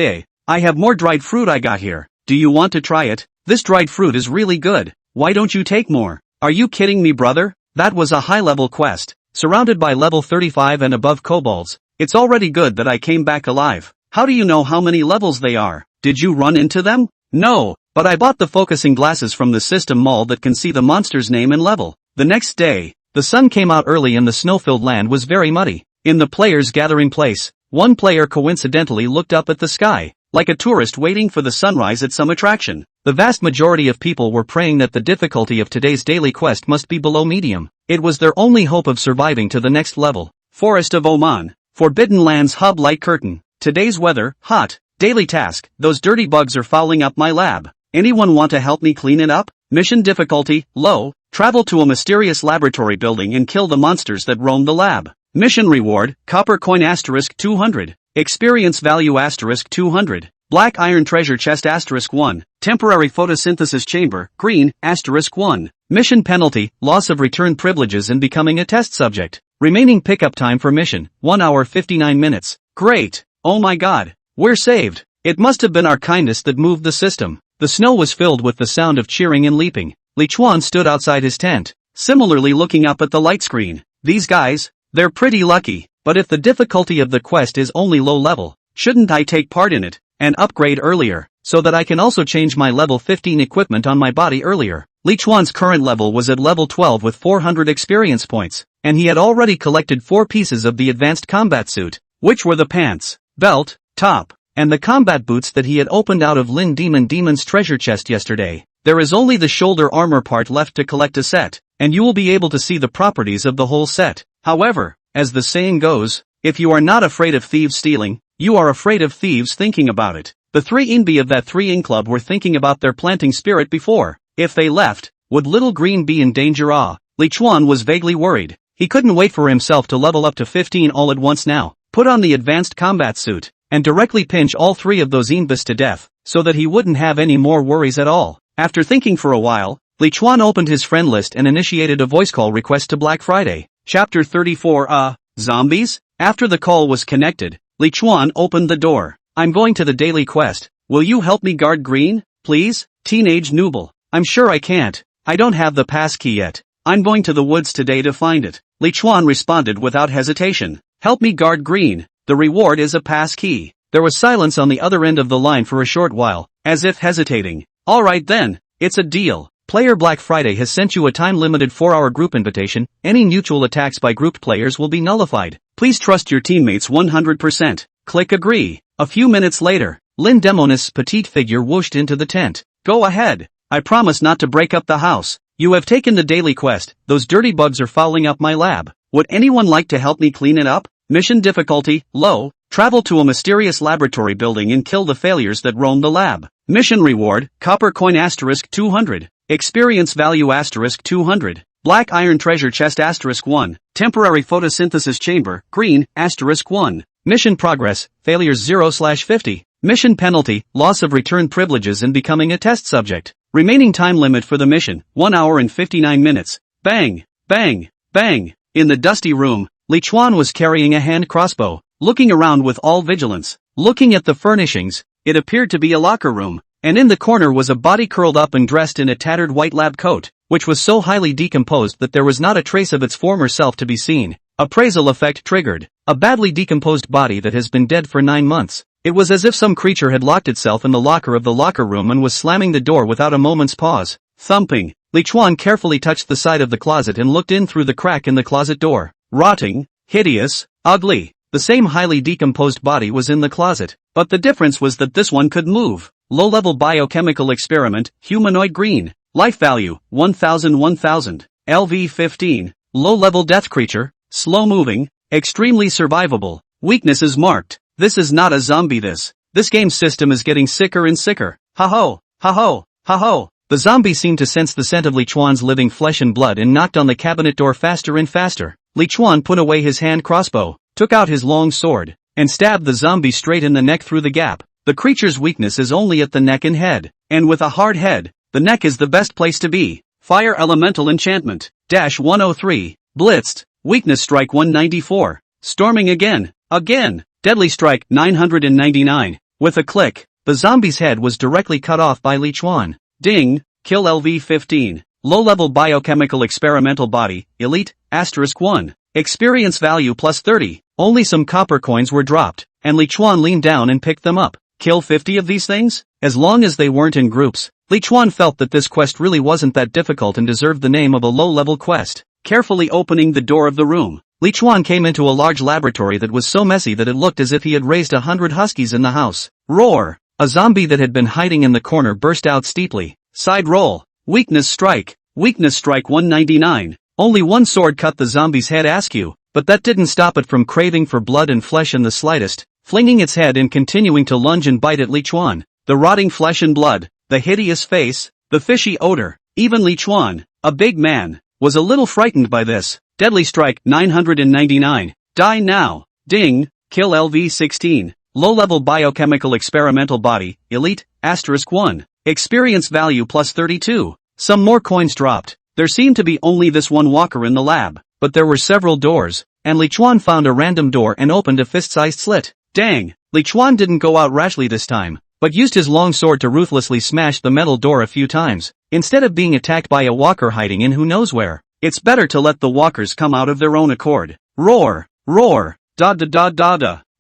[SPEAKER 1] I have more dried fruit I got here. do you want to try it? This dried fruit is really good. Why don't you take more? Are you kidding me, brother? That was a high-level quest. Surrounded by level 35 and above kobolds. It's already good that I came back alive. How do you know how many levels they are? Did you run into them? No, but I bought the focusing glasses from the system mall that can see the monster's name and level. The next day, the sun came out early and the snow-filled land was very muddy. In the players' gathering place, one player coincidentally looked up at the sky, like a tourist waiting for the sunrise at some attraction. The vast majority of people were praying that the difficulty of today's daily quest must be below medium. It was their only hope of surviving to the next level. Forest of Oman. Forbidden Lands Hub Light Curtain. Today's weather, hot. Daily task, those dirty bugs are fouling up my lab. Anyone want to help me clean it up? Mission difficulty, low. Travel to a mysterious laboratory building and kill the monsters that roam the lab. Mission reward, copper coin asterisk 200. Experience value asterisk 200. Black iron treasure chest asterisk 1. Temporary photosynthesis chamber, green, asterisk 1. Mission penalty, loss of return privileges and becoming a test subject. Remaining pickup time for mission, 1 hour 59 minutes. Great. Oh my god. We're saved. It must have been our kindness that moved the system. The snow was filled with the sound of cheering and leaping. Li Chuan stood outside his tent, similarly looking up at the light screen. These guys, they're pretty lucky, but if the difficulty of the quest is only low level, shouldn't I take part in it, and upgrade earlier, so that I can also change my level 15 equipment on my body earlier? Li Chuan's current level was at level 12 with 400 experience points, and he had already collected 4 pieces of the advanced combat suit, which were the pants, belt, top, and the combat boots that he had opened out of Lin Demon's treasure chest yesterday. There is only the shoulder armor part left to collect a set, and you will be able to see the properties of the whole set. However, as the saying goes, if you are not afraid of thieves stealing, you are afraid of thieves thinking about it. The 3 Inbi of that 3 In club were thinking about their planting spirit before. If they left, would little green be in danger? Li Chuan was vaguely worried. He couldn't wait for himself to level up to 15 all at once now, put on the advanced combat suit, and directly pinch all 3 of those Inbis to death, so that he wouldn't have any more worries at all. After thinking for a while, Li Chuan opened his friend list and initiated a voice call request to Black Friday. Chapter 34 Zombies? After the call was connected, Li Chuan opened the door. I'm going to the daily quest. Will you help me guard green, please? Teenage Nooble. I'm sure I can't. I don't have the pass key yet. I'm going to the woods today to find it. Li Chuan responded without hesitation. Help me guard green. The reward is a pass key. There was silence on the other end of the line for a short while, as if hesitating. Alright then, it's a deal. Player Black Friday has sent you a time-limited 4-hour group invitation. Any mutual attacks by grouped players will be nullified. Please trust your teammates 100%. Click agree. A few minutes later, Lin Demonis' petite figure whooshed into the tent. Go ahead. I promise not to break up the house. You have taken the daily quest. Those dirty bugs are fouling up my lab. Would anyone like to help me clean it up? Mission difficulty, low. Travel to a mysterious laboratory building and kill the failures that roam the lab. Mission reward, copper coin asterisk 200. Experience value asterisk 200. Black iron treasure chest asterisk 1. Temporary photosynthesis chamber, green, asterisk 1. Mission progress, failures 0/50. Mission penalty, loss of return privileges and becoming a test subject. Remaining time limit for the mission, 1 hour and 59 minutes. Bang, bang, bang. In the dusty room, Li Chuan was carrying a hand crossbow, looking around with all vigilance. Looking at the furnishings, it appeared to be a locker room, and in the corner was a body curled up and dressed in a tattered white lab coat, which was so highly decomposed that there was not a trace of its former self to be seen. Appraisal effect triggered. A badly decomposed body that has been dead for 9 months. It was as if some creature had locked itself in the locker of the locker room and was slamming the door without a moment's pause. Thumping. Li Chuan carefully touched the side of the closet and looked in through the crack in the closet door. Rotting, hideous, ugly. The same highly decomposed body was in the closet, but the difference was that this one could move. Low-level biochemical experiment, humanoid green. Life value, 1000. LV 15. Low-level death creature, slow-moving, extremely survivable. Weakness is marked. This is not a zombie This game system is getting sicker and sicker. Ha-ho, ha-ho, ha-ho. The zombie seemed to sense the scent of Li Chuan's living flesh and blood and knocked on the cabinet door faster and faster. Li Chuan put away his hand crossbow, took out his long sword, and stabbed the zombie straight in the neck through the gap. The creature's weakness is only at the neck and head, and with a hard head, the neck is the best place to be. Fire Elemental Enchantment, -103, Blitzed, Weakness Strike 194, Storming again, Deadly Strike 999, with a click, the zombie's head was directly cut off by Li Chuan. Ding, kill LV-15. Low-level biochemical experimental body, elite, *1. Experience value plus 30. Only some copper coins were dropped, and Li Chuan leaned down and picked them up. Kill 50 of these things? As long as they weren't in groups, Li Chuan felt that this quest really wasn't that difficult and deserved the name of a low-level quest. Carefully opening the door of the room, Li Chuan came into a large laboratory that was so messy that it looked as if he had raised 100 huskies in the house. Roar! A zombie that had been hiding in the corner burst out steeply. Side roll. Weakness strike 199. Only one sword cut the zombie's head askew, but that didn't stop it from craving for blood and flesh in the slightest, flinging its head and continuing to lunge and bite at Li Chuan. The rotting flesh and blood, the hideous face, the fishy odor. Even Li Chuan, a big man, was a little frightened by this. Deadly strike 999. Die now. Ding, kill LV-16. Low-level biochemical experimental body, elite, *1. Experience value plus 32. Some more coins dropped. There seemed to be only this one walker in the lab, but there were several doors, and Li Chuan found a random door and opened a fist-sized slit. Dang, Li Chuan didn't go out rashly this time, but used his long sword to ruthlessly smash the metal door a few times. Instead of being attacked by a walker hiding in who knows where, it's better to let the walkers come out of their own accord. Roar, roar, da.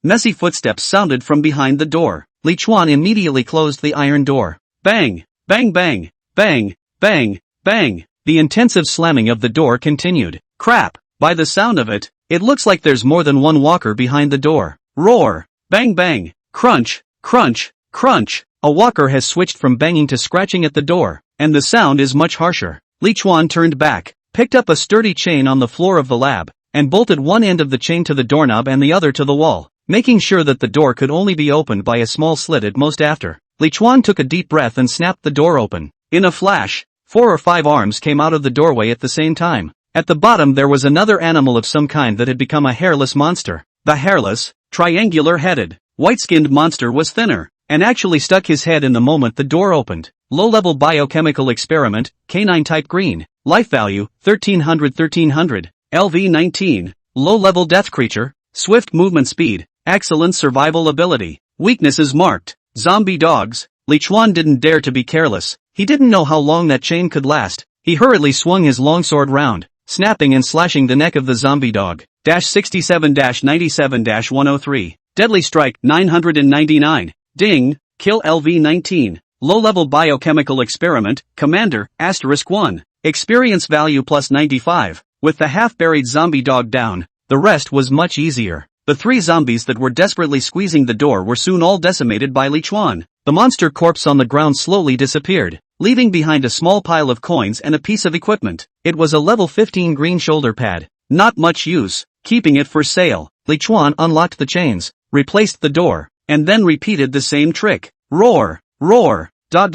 [SPEAKER 1] Messy footsteps sounded from behind the door. Li Chuan immediately closed the iron door. Bang, bang bang, bang, bang, bang. The intensive slamming of the door continued. Crap, by the sound of it, it looks like there's more than one walker behind the door. Roar, bang bang, crunch, crunch, crunch. A walker has switched from banging to scratching at the door, and the sound is much harsher. Li Chuan turned back, picked up a sturdy chain on the floor of the lab, and bolted one end of the chain to the doorknob and the other to the wall, making sure that the door could only be opened by a small slit at most after. Li Chuan took a deep breath and snapped the door open. In a flash, 4 or 5 arms came out of the doorway at the same time. At the bottom there was another animal of some kind that had become a hairless monster. The hairless, triangular-headed, white-skinned monster was thinner, and actually stuck his head in the moment the door opened. Low-level biochemical experiment, canine type green. Life value, 1300. LV-19. Low-level death creature, swift movement speed, excellent survival ability. Weaknesses marked. Zombie dogs. Li Chuan didn't dare to be careless. He didn't know how long that chain could last. He hurriedly swung his longsword round, snapping and slashing the neck of the zombie dog. 67-97-103. Deadly strike 999. Ding, kill LV-19. Low-level biochemical experiment, commander, *1. Experience value plus 95. With the half-buried zombie dog down, the rest was much easier. The 3 zombies that were desperately squeezing the door were soon all decimated by Li Chuan. The monster corpse on the ground slowly disappeared, leaving behind a small pile of coins and a piece of equipment. It was a level 15 green shoulder pad. Not much use, keeping it for sale. Li Chuan unlocked the chains, replaced the door, and then repeated the same trick. Roar, roar, da.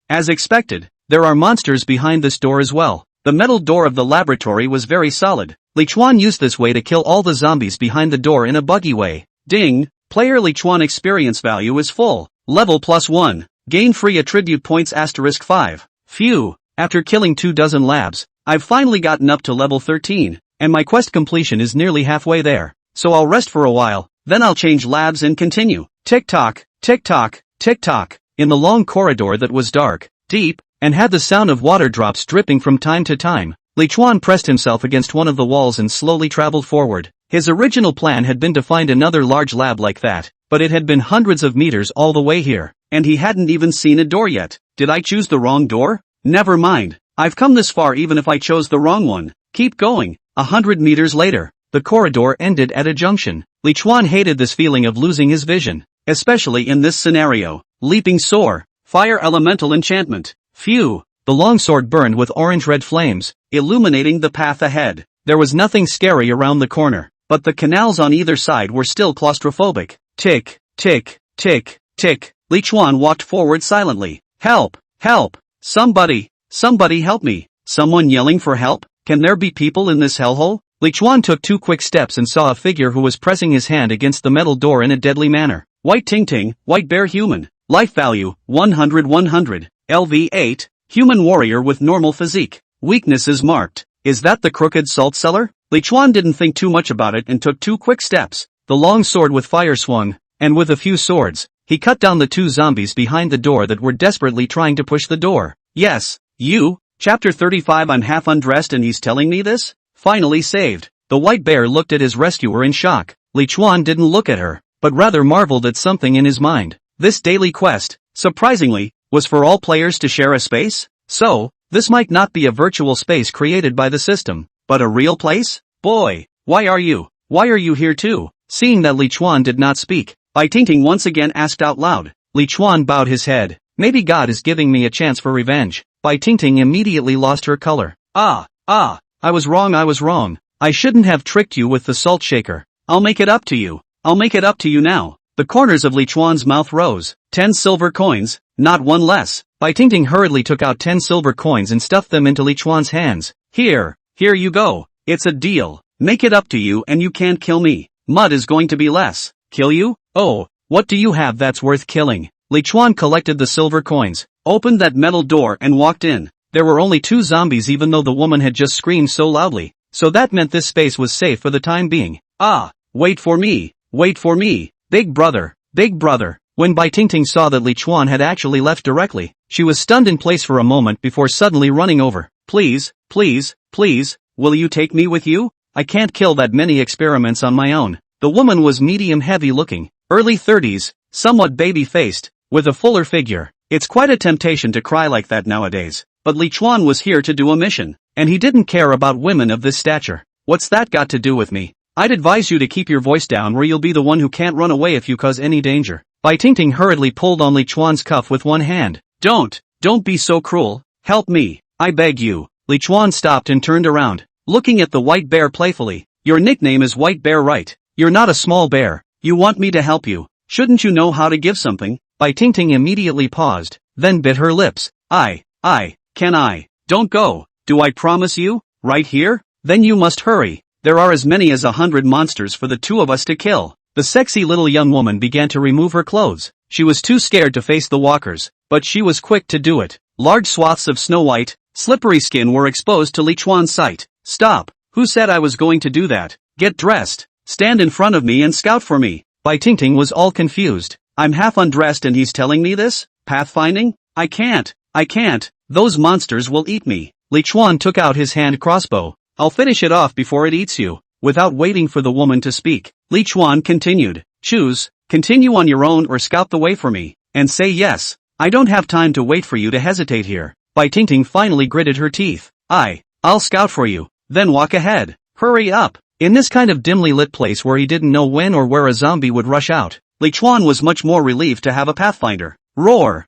[SPEAKER 1] As expected, there are monsters behind this door as well. The metal door of the laboratory was very solid. Li Chuan used this way to kill all the zombies behind the door in a buggy way. Ding, player Li Chuan experience value is full. Level plus 1. Gain free attribute points *5. Phew, after killing 24 labs, I've finally gotten up to level 13, and my quest completion is nearly halfway there. So I'll rest for a while, then I'll change labs and continue. Tick-tock, tick-tock, tick-tock. In the long corridor that was dark, deep, and had the sound of water drops dripping from time to time, Li Chuan pressed himself against one of the walls and slowly traveled forward. His original plan had been to find another large lab like that, but it had been hundreds of meters all the way here, and he hadn't even seen a door yet. Did I choose the wrong door? Never mind. I've come this far even if I chose the wrong one. Keep going. 100 meters later, the corridor ended at a junction. Li Chuan hated this feeling of losing his vision, especially in this scenario. Leaping soar, fire elemental enchantment. Phew. The longsword burned with orange-red flames, illuminating the path ahead. There was nothing scary around the corner, but the canals on either side were still claustrophobic. Tick, tick, tick, tick. Li Chuan walked forward silently. Help! Help! Somebody help me! Someone yelling for help? Can there be people in this hellhole? Li Chuan took 2 quick steps and saw a figure who was pressing his hand against the metal door in a deadly manner. White Ting, white bear human. Life value, 100. LV-8, human warrior with normal physique. Weaknesses marked. Is that the crooked salt cellar? Li Chuan didn't think too much about it and took 2 quick steps. The long sword with fire swung, and with a few swords, he cut down the two zombies behind the door that were desperately trying to push the door. Yes, you? Chapter 35. I'm half undressed and he's telling me this? Finally saved. The white bear looked at his rescuer in shock. Li Chuan didn't look at her, but rather marveled at something in his mind. This daily quest, surprisingly, was for all players to share a space? So, this might not be a virtual space created by the system, but a real place? Boy, why are you here too? Seeing that Li Chuan did not speak, Bai Tingting once again asked out loud. Li Chuan bowed his head. Maybe God is giving me a chance for revenge. Bai Tingting immediately lost her color. I was wrong. I shouldn't have tricked you with the salt shaker. I'll make it up to you now. The corners of Li Chuan's mouth rose. 10 silver coins, not one less. Bai Tingting hurriedly took out 10 silver coins and stuffed them into Li Chuan's hands. Here you go. It's a deal. Make it up to you and you can't kill me. Mud is going to be less. Kill you? Oh, what do you have that's worth killing? Li Chuan collected the silver coins, opened that metal door and walked in. There were only 2 zombies even though the woman had just screamed so loudly, so that meant this space was safe for the time being. Wait for me. Big brother. When Bai Tingting saw that Li Chuan had actually left directly, she was stunned in place for a moment before suddenly running over. Please, will you take me with you? I can't kill that many experiments on my own. The woman was medium heavy looking, early 30s, somewhat baby-faced, with a fuller figure. It's quite a temptation to cry like that nowadays, but Li Chuan was here to do a mission, and he didn't care about women of this stature. What's that got to do with me? I'd advise you to keep your voice down or you'll be the one who can't run away if you cause any danger. Bai Tingting hurriedly pulled on Li Chuan's cuff with one hand. Don't be so cruel. Help me, I beg you. Li Chuan stopped and turned around, looking at the white bear playfully. Your nickname is White Bear, right? You're not a small bear. You want me to help you. Shouldn't you know how to give something? Bai Tingting immediately paused, then bit her lips. Can I? Don't go. Do I promise you? Right here? Then you must hurry. There are as many as 100 monsters for the 2 of us to kill. The sexy little young woman began to remove her clothes. She was too scared to face the walkers, but she was quick to do it. Large swaths of snow-white, slippery skin were exposed to Li Chuan's sight. Stop! Who said I was going to do that? Get dressed. Stand in front of me and scout for me. Bai Tingting was all confused. I'm half undressed and he's telling me this? Pathfinding? I can't. Those monsters will eat me. Li Chuan took out his hand crossbow. I'll finish it off before it eats you. Without waiting for the woman to speak, Li Chuan continued. Choose, continue on your own or scout the way for me, and say yes. I don't have time to wait for you to hesitate here. Bai Tingting finally gritted her teeth. I'll scout for you, then walk ahead. Hurry up. In this kind of dimly lit place where he didn't know when or where a zombie would rush out, Li Chuan was much more relieved to have a pathfinder. Roar!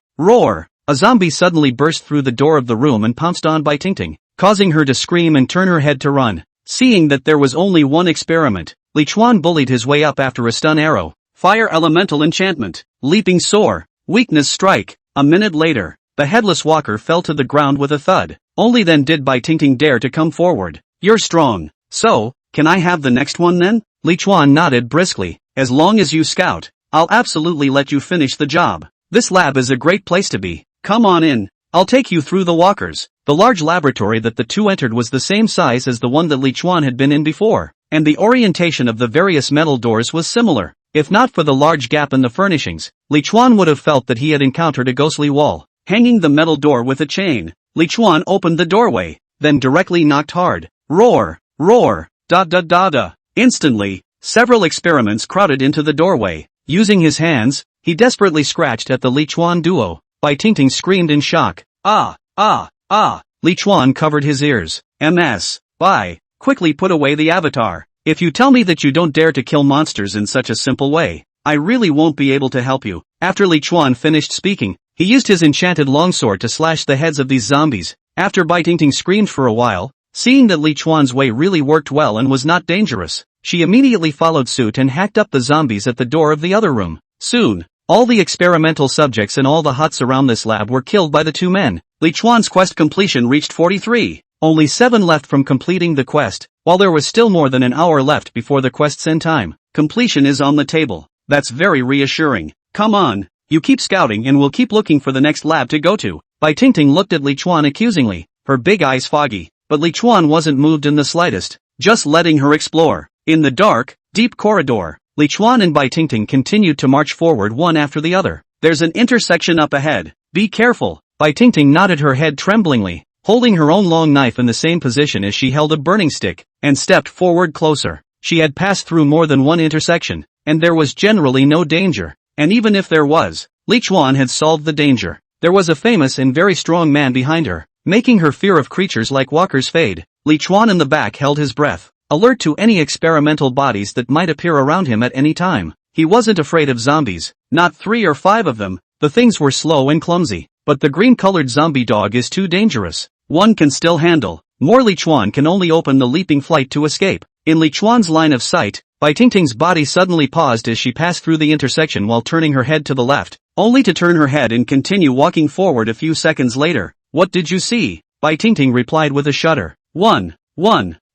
[SPEAKER 1] A zombie suddenly burst through the door of the room and pounced on Bai Tingting, causing her to scream and turn her head to run. Seeing that there was only one experiment, Li Chuan bullied his way up after a stun arrow. Fire elemental enchantment. Leaping soar. Weakness strike. A minute later, the headless walker fell to the ground with a thud. Only then did Bai Tingting dare to come forward. You're strong. So, can I have the next one then? Li Chuan nodded briskly. As long as you scout, I'll absolutely let you finish the job. This lab is a great place to be. Come on in. I'll take you through the walkers. The large laboratory that the 2 entered was the same size as the one that Li Chuan had been in before, and the orientation of the various metal doors was similar. If not for the large gap in the furnishings, Li Chuan would have felt that he had encountered a ghostly wall, hanging the metal door with a chain. Li Chuan opened the doorway, then directly knocked hard. Roar! Instantly, several experiments crowded into the doorway. Using his hands, he desperately scratched at the Li Chuan duo. Bai Tingting screamed in shock. Li Chuan covered his ears. Bai, quickly put away the avatar. If you tell me that you don't dare to kill monsters in such a simple way, I really won't be able to help you. After Li Chuan finished speaking, he used his enchanted longsword to slash the heads of these zombies. After Bai Tingting screamed for a while, seeing that Li Chuan's way really worked well and was not dangerous, she immediately followed suit and hacked up the zombies at the door of the other room. Soon, all the experimental subjects in all the huts around this lab were killed by the 2 men. Li Chuan's quest completion reached 43. Only 7 left from completing the quest, while there was still more than an hour left before the quest's end time. Completion is on the table. That's very reassuring. Come on, you keep scouting and we'll keep looking for the next lab to go to. Bai Tingting looked at Li Chuan accusingly, her big eyes foggy, but Li Chuan wasn't moved in the slightest, just letting her explore. In the dark, deep corridor, Li Chuan and Bai Tingting continued to march forward one after the other. There's an intersection up ahead. Be careful. Bai Tingting nodded her head tremblingly, holding her own long knife in the same position as she held a burning stick, and stepped forward closer. She had passed through more than one intersection, and there was generally no danger. And even if there was, Li Chuan had solved the danger. There was a famous and very strong man behind her, making her fear of creatures like walkers fade. Li Chuan in the back held his breath, alert to any experimental bodies that might appear around him at any time. He wasn't afraid of zombies, not 3 or 5 of them. The things were slow and clumsy, but the green-colored zombie dog is too dangerous. One can still handle. More Li Chuan can only open the leaping flight to escape. In Li Chuan's line of sight, Bai Tingting's body suddenly paused as she passed through the intersection while turning her head to the left, only to turn her head and continue walking forward a few seconds later. What did you see? Bai Tingting replied with a shudder. One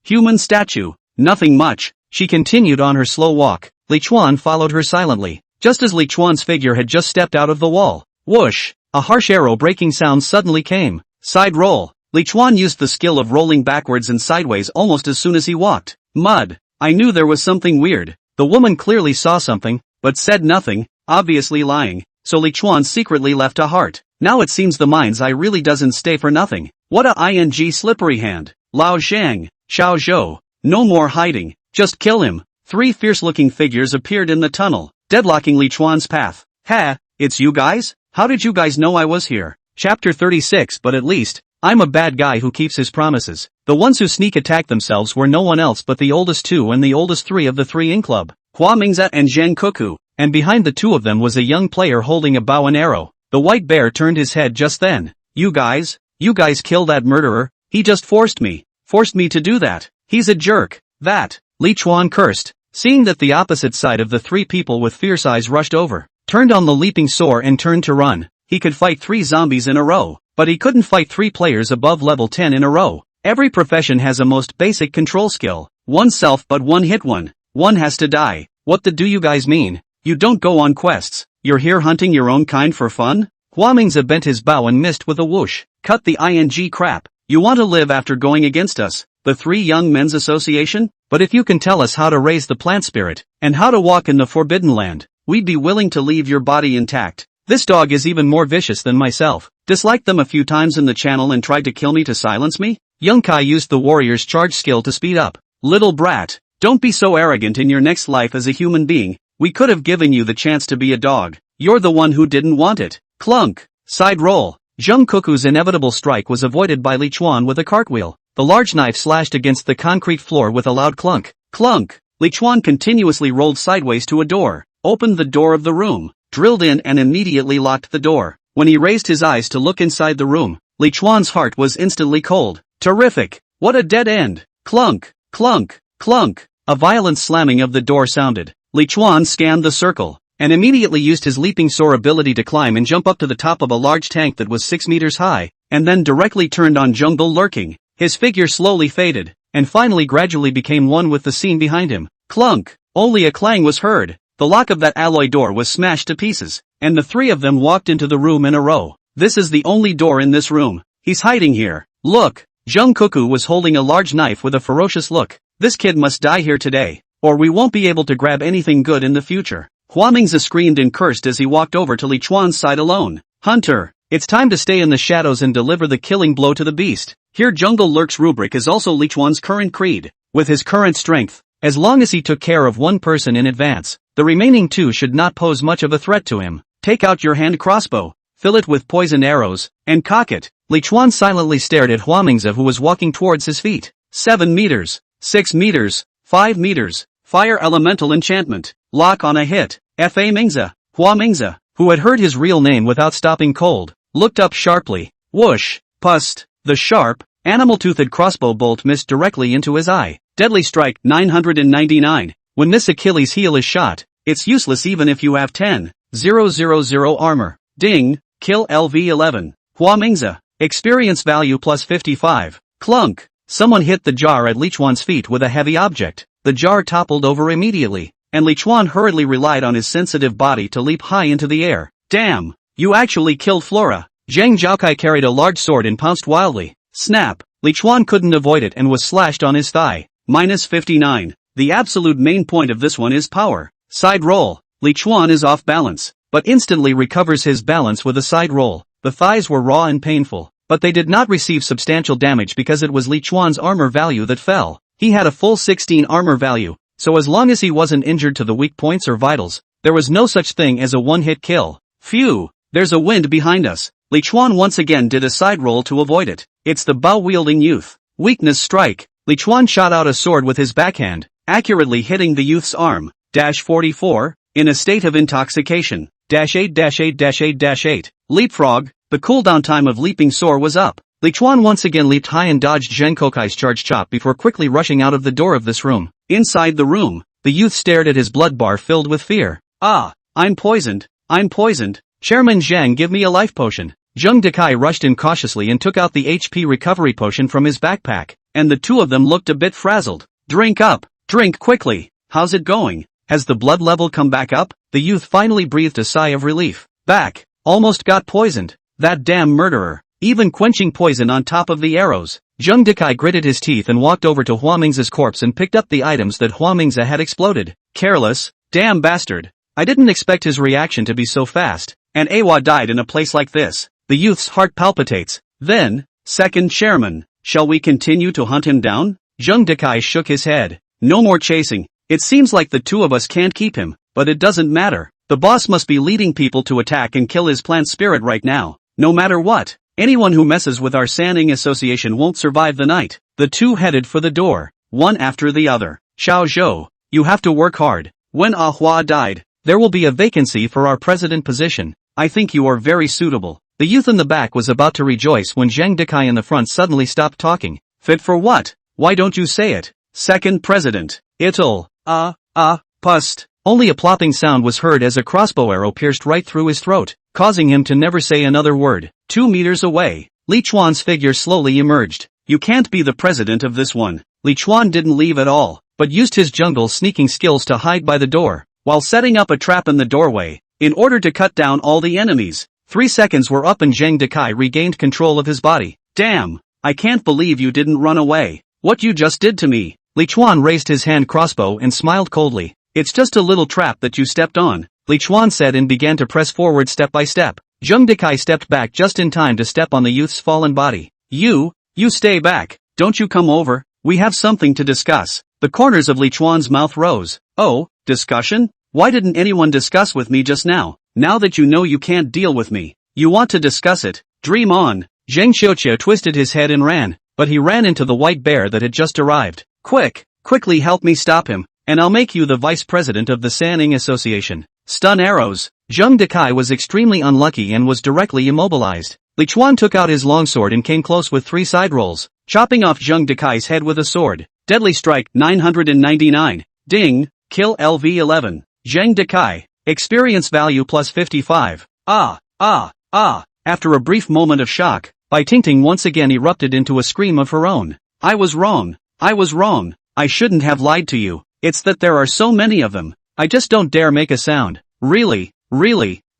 [SPEAKER 1] human statue. Nothing much. She continued on her slow walk. Li Chuan followed her silently. Just as Li Chuan's figure had just stepped out of the wall, whoosh! A harsh arrow-breaking sound suddenly came. Side roll. Li Chuan used the skill of rolling backwards and sideways almost as soon as he walked. Mud. I knew there was something weird. The woman clearly saw something, but said nothing, obviously lying, so Li Chuan secretly left a heart. Now it seems the mind's eye really doesn't stay for nothing. What a ing slippery hand. Lao Zhang, Xiao Zhou. No more hiding. Just kill him. 3 fierce-looking figures appeared in the tunnel, deadlocking Li Chuan's path. Ha, it's you guys? How did you guys know I was here? Chapter 36. But at least, I'm a bad guy who keeps his promises. The ones who sneak attack themselves were no one else but the oldest 2 and the oldest 3 of the 3 in club, Hua Mingze and Zhang Kuku, and behind the 2 of them was a young player holding a bow and arrow. The white bear turned his head just then. You guys kill that murderer? He just forced me to do that. He's a jerk. That. Li Chuan cursed, seeing that the opposite side of the 3 people with fierce eyes rushed over, turned on the leaping sword and turned to run. He could fight 3 zombies in a row, but he couldn't fight 3 players above level 10 in a row. Every profession has a most basic control skill. Oneself, but one hit one. One has to die. What the do you guys mean? You don't go on quests. You're here hunting your own kind for fun? Hua Mingze bent his bow and missed with a whoosh. Cut the ing crap. You want to live after going against us, the 3 Young Men's Association? But if you can tell us how to raise the plant spirit, and how to walk in the Forbidden Land, we'd be willing to leave your body intact. This dog is even more vicious than myself. Disliked them a few times in the channel and tried to kill me to silence me? Young Kai used the warrior's charge skill to speed up. Little brat, don't be so arrogant in your next life as a human being. We could have given you the chance to be a dog. You're the one who didn't want it. Clunk. Side roll. Zhang Kuku's inevitable strike was avoided by Li Chuan with a cartwheel. The large knife slashed against the concrete floor with a loud clunk. Clunk. Li Chuan continuously rolled sideways to a door, opened the door of the room, drilled in and immediately locked the door. When he raised his eyes to look inside the room, Li Chuan's heart was instantly cold. Terrific. What a dead end. Clunk. Clunk. Clunk. A violent slamming of the door sounded. Li Chuan scanned the circle, and immediately used his leaping soar ability to climb and jump up to the top of a large tank that was 6 meters high, and then directly turned on Jungle Lurking. His figure slowly faded, and finally gradually became one with the scene behind him. Clunk! Only a clang was heard. The lock of that alloy door was smashed to pieces, and the 3 of them walked into the room in a row. This is the only door in this room. He's hiding here. Look! Zhang Kuku was holding a large knife with a ferocious look. This kid must die here today, or we won't be able to grab anything good in the future. Hua Mingze screamed and cursed as he walked over to Li Chuan's side alone. Hunter! It's time to stay in the shadows and deliver the killing blow to the beast. Here Jungle Lurk's rubric is also Li Chuan's current creed. With his current strength, as long as he took care of one person in advance, the remaining 2 should not pose much of a threat to him. Take out your hand crossbow, fill it with poison arrows, and cock it. Li Chuan silently stared at Hua Mingze who was walking towards his feet. 7 meters, 6 meters, 5 meters, fire elemental enchantment, lock on a hit. Fa Mingze. Hua Mingze, who had heard his real name without stopping cold, looked up sharply. Whoosh! Pust! The sharp, animal-toothed crossbow bolt missed directly into his eye. Deadly strike 999. When this Achilles heel is shot, it's useless even if you have 10,000 armor. Ding! Kill LV11. Hua Mingze. Experience value plus 55. Clunk! Someone hit the jar at Li Chuan's feet with a heavy object. The jar toppled over immediately, and Li Chuan hurriedly relied on his sensitive body to leap high into the air. Damn! You actually killed Flora. Zhang Zhaokai carried a large sword and pounced wildly. Snap! Li Chuan couldn't avoid it and was slashed on his thigh. Minus 59. The absolute main point of this one is power. Side roll. Li Chuan is off balance, but instantly recovers his balance with a side roll. The thighs were raw and painful, but they did not receive substantial damage because it was Li Chuan's armor value that fell. He had a full 16 armor value, so as long as he wasn't injured to the weak points or vitals, there was no such thing as a one-hit kill. Phew, there's a wind behind us. Li Chuan once again did a side roll to avoid it. It's the bow-wielding youth. Weakness strike. Li Chuan shot out a sword with his backhand, accurately hitting the youth's arm. 44, in a state of intoxication. 8-8-8-8-8. Leapfrog. The cooldown time of leaping soar was up. Li Chuan once again leaped high and dodged Zheng Kokai's charge chop before quickly rushing out of the door of this room. Inside the room, the youth stared at his blood bar filled with fear. Ah, I'm poisoned. I'm poisoned. Chairman Zhang, give me a life potion. Zheng Dekai rushed in cautiously and took out the HP recovery potion from his backpack, and the two of them looked a bit frazzled. Drink up. Drink quickly. How's it going? Has the blood level come back up? The youth finally breathed a sigh of relief. Back. Almost got poisoned. That damn murderer. Even quenching poison on top of the arrows. Zheng Dekai gritted his teeth and walked over to Huaming's corpse and picked up the items that Huaming's had exploded. Careless. Damn bastard. I didn't expect his reaction to be so fast. And Awa died in a place like this. The youth's heart palpitates. Then, second chairman, shall we continue to hunt him down? Zheng Dekai shook his head. No more chasing. It seems like the two of us can't keep him, but it doesn't matter. The boss must be leading people to attack and kill his plant spirit right now. No matter what, anyone who messes with our Sanning Association won't survive the night. The two headed for the door, one after the other. Xiao Zhou, you have to work hard. When Ah Hua died, there will be a vacancy for our president position. I think you are very suitable. The youth in the back was about to rejoice when Zheng Dekai in the front suddenly stopped talking. Fit for what? Why don't you say it? Second president. It'll, pust. Only a plopping sound was heard as a crossbow arrow pierced right through his throat, causing him to never say another word. 2 meters away, Li Chuan's figure slowly emerged. You can't be the president of this one. Li Chuan didn't leave at all, but used his jungle sneaking skills to hide by the door, while setting up a trap in the doorway, in order to cut down all the enemies. 3 seconds were up and Zheng Dekai regained control of his body. Damn, I can't believe you didn't run away. What you just did to me. Li Chuan raised his hand crossbow and smiled coldly. It's just a little trap that you stepped on, Li Chuan said and began to press forward step by step. Zheng Dekai stepped back just in time to step on the youth's fallen body. You stay back, don't you come over, we have something to discuss. The corners of Li Chuan's mouth rose. Oh, discussion? Why didn't anyone discuss with me just now? Now that you know you can't deal with me, you want to discuss it, dream on. Zheng Xiuqiu twisted his head and ran, but he ran into the white bear that had just arrived. Quickly help me stop him, and I'll make you the vice president of the Sanning Association. Stun arrows. Zheng Dekai was extremely unlucky and was directly immobilized. Li Chuan took out his longsword and came close with 3 side rolls, chopping off Zheng Dekai's head with a sword. Deadly strike 999. Ding, kill LV11. Zheng Dekai, experience value plus 55. After a brief moment of shock, Bai Tingting once again erupted into a scream of her own. I was wrong. I shouldn't have lied to you. It's that there are so many of them. I just don't dare make a sound. Really,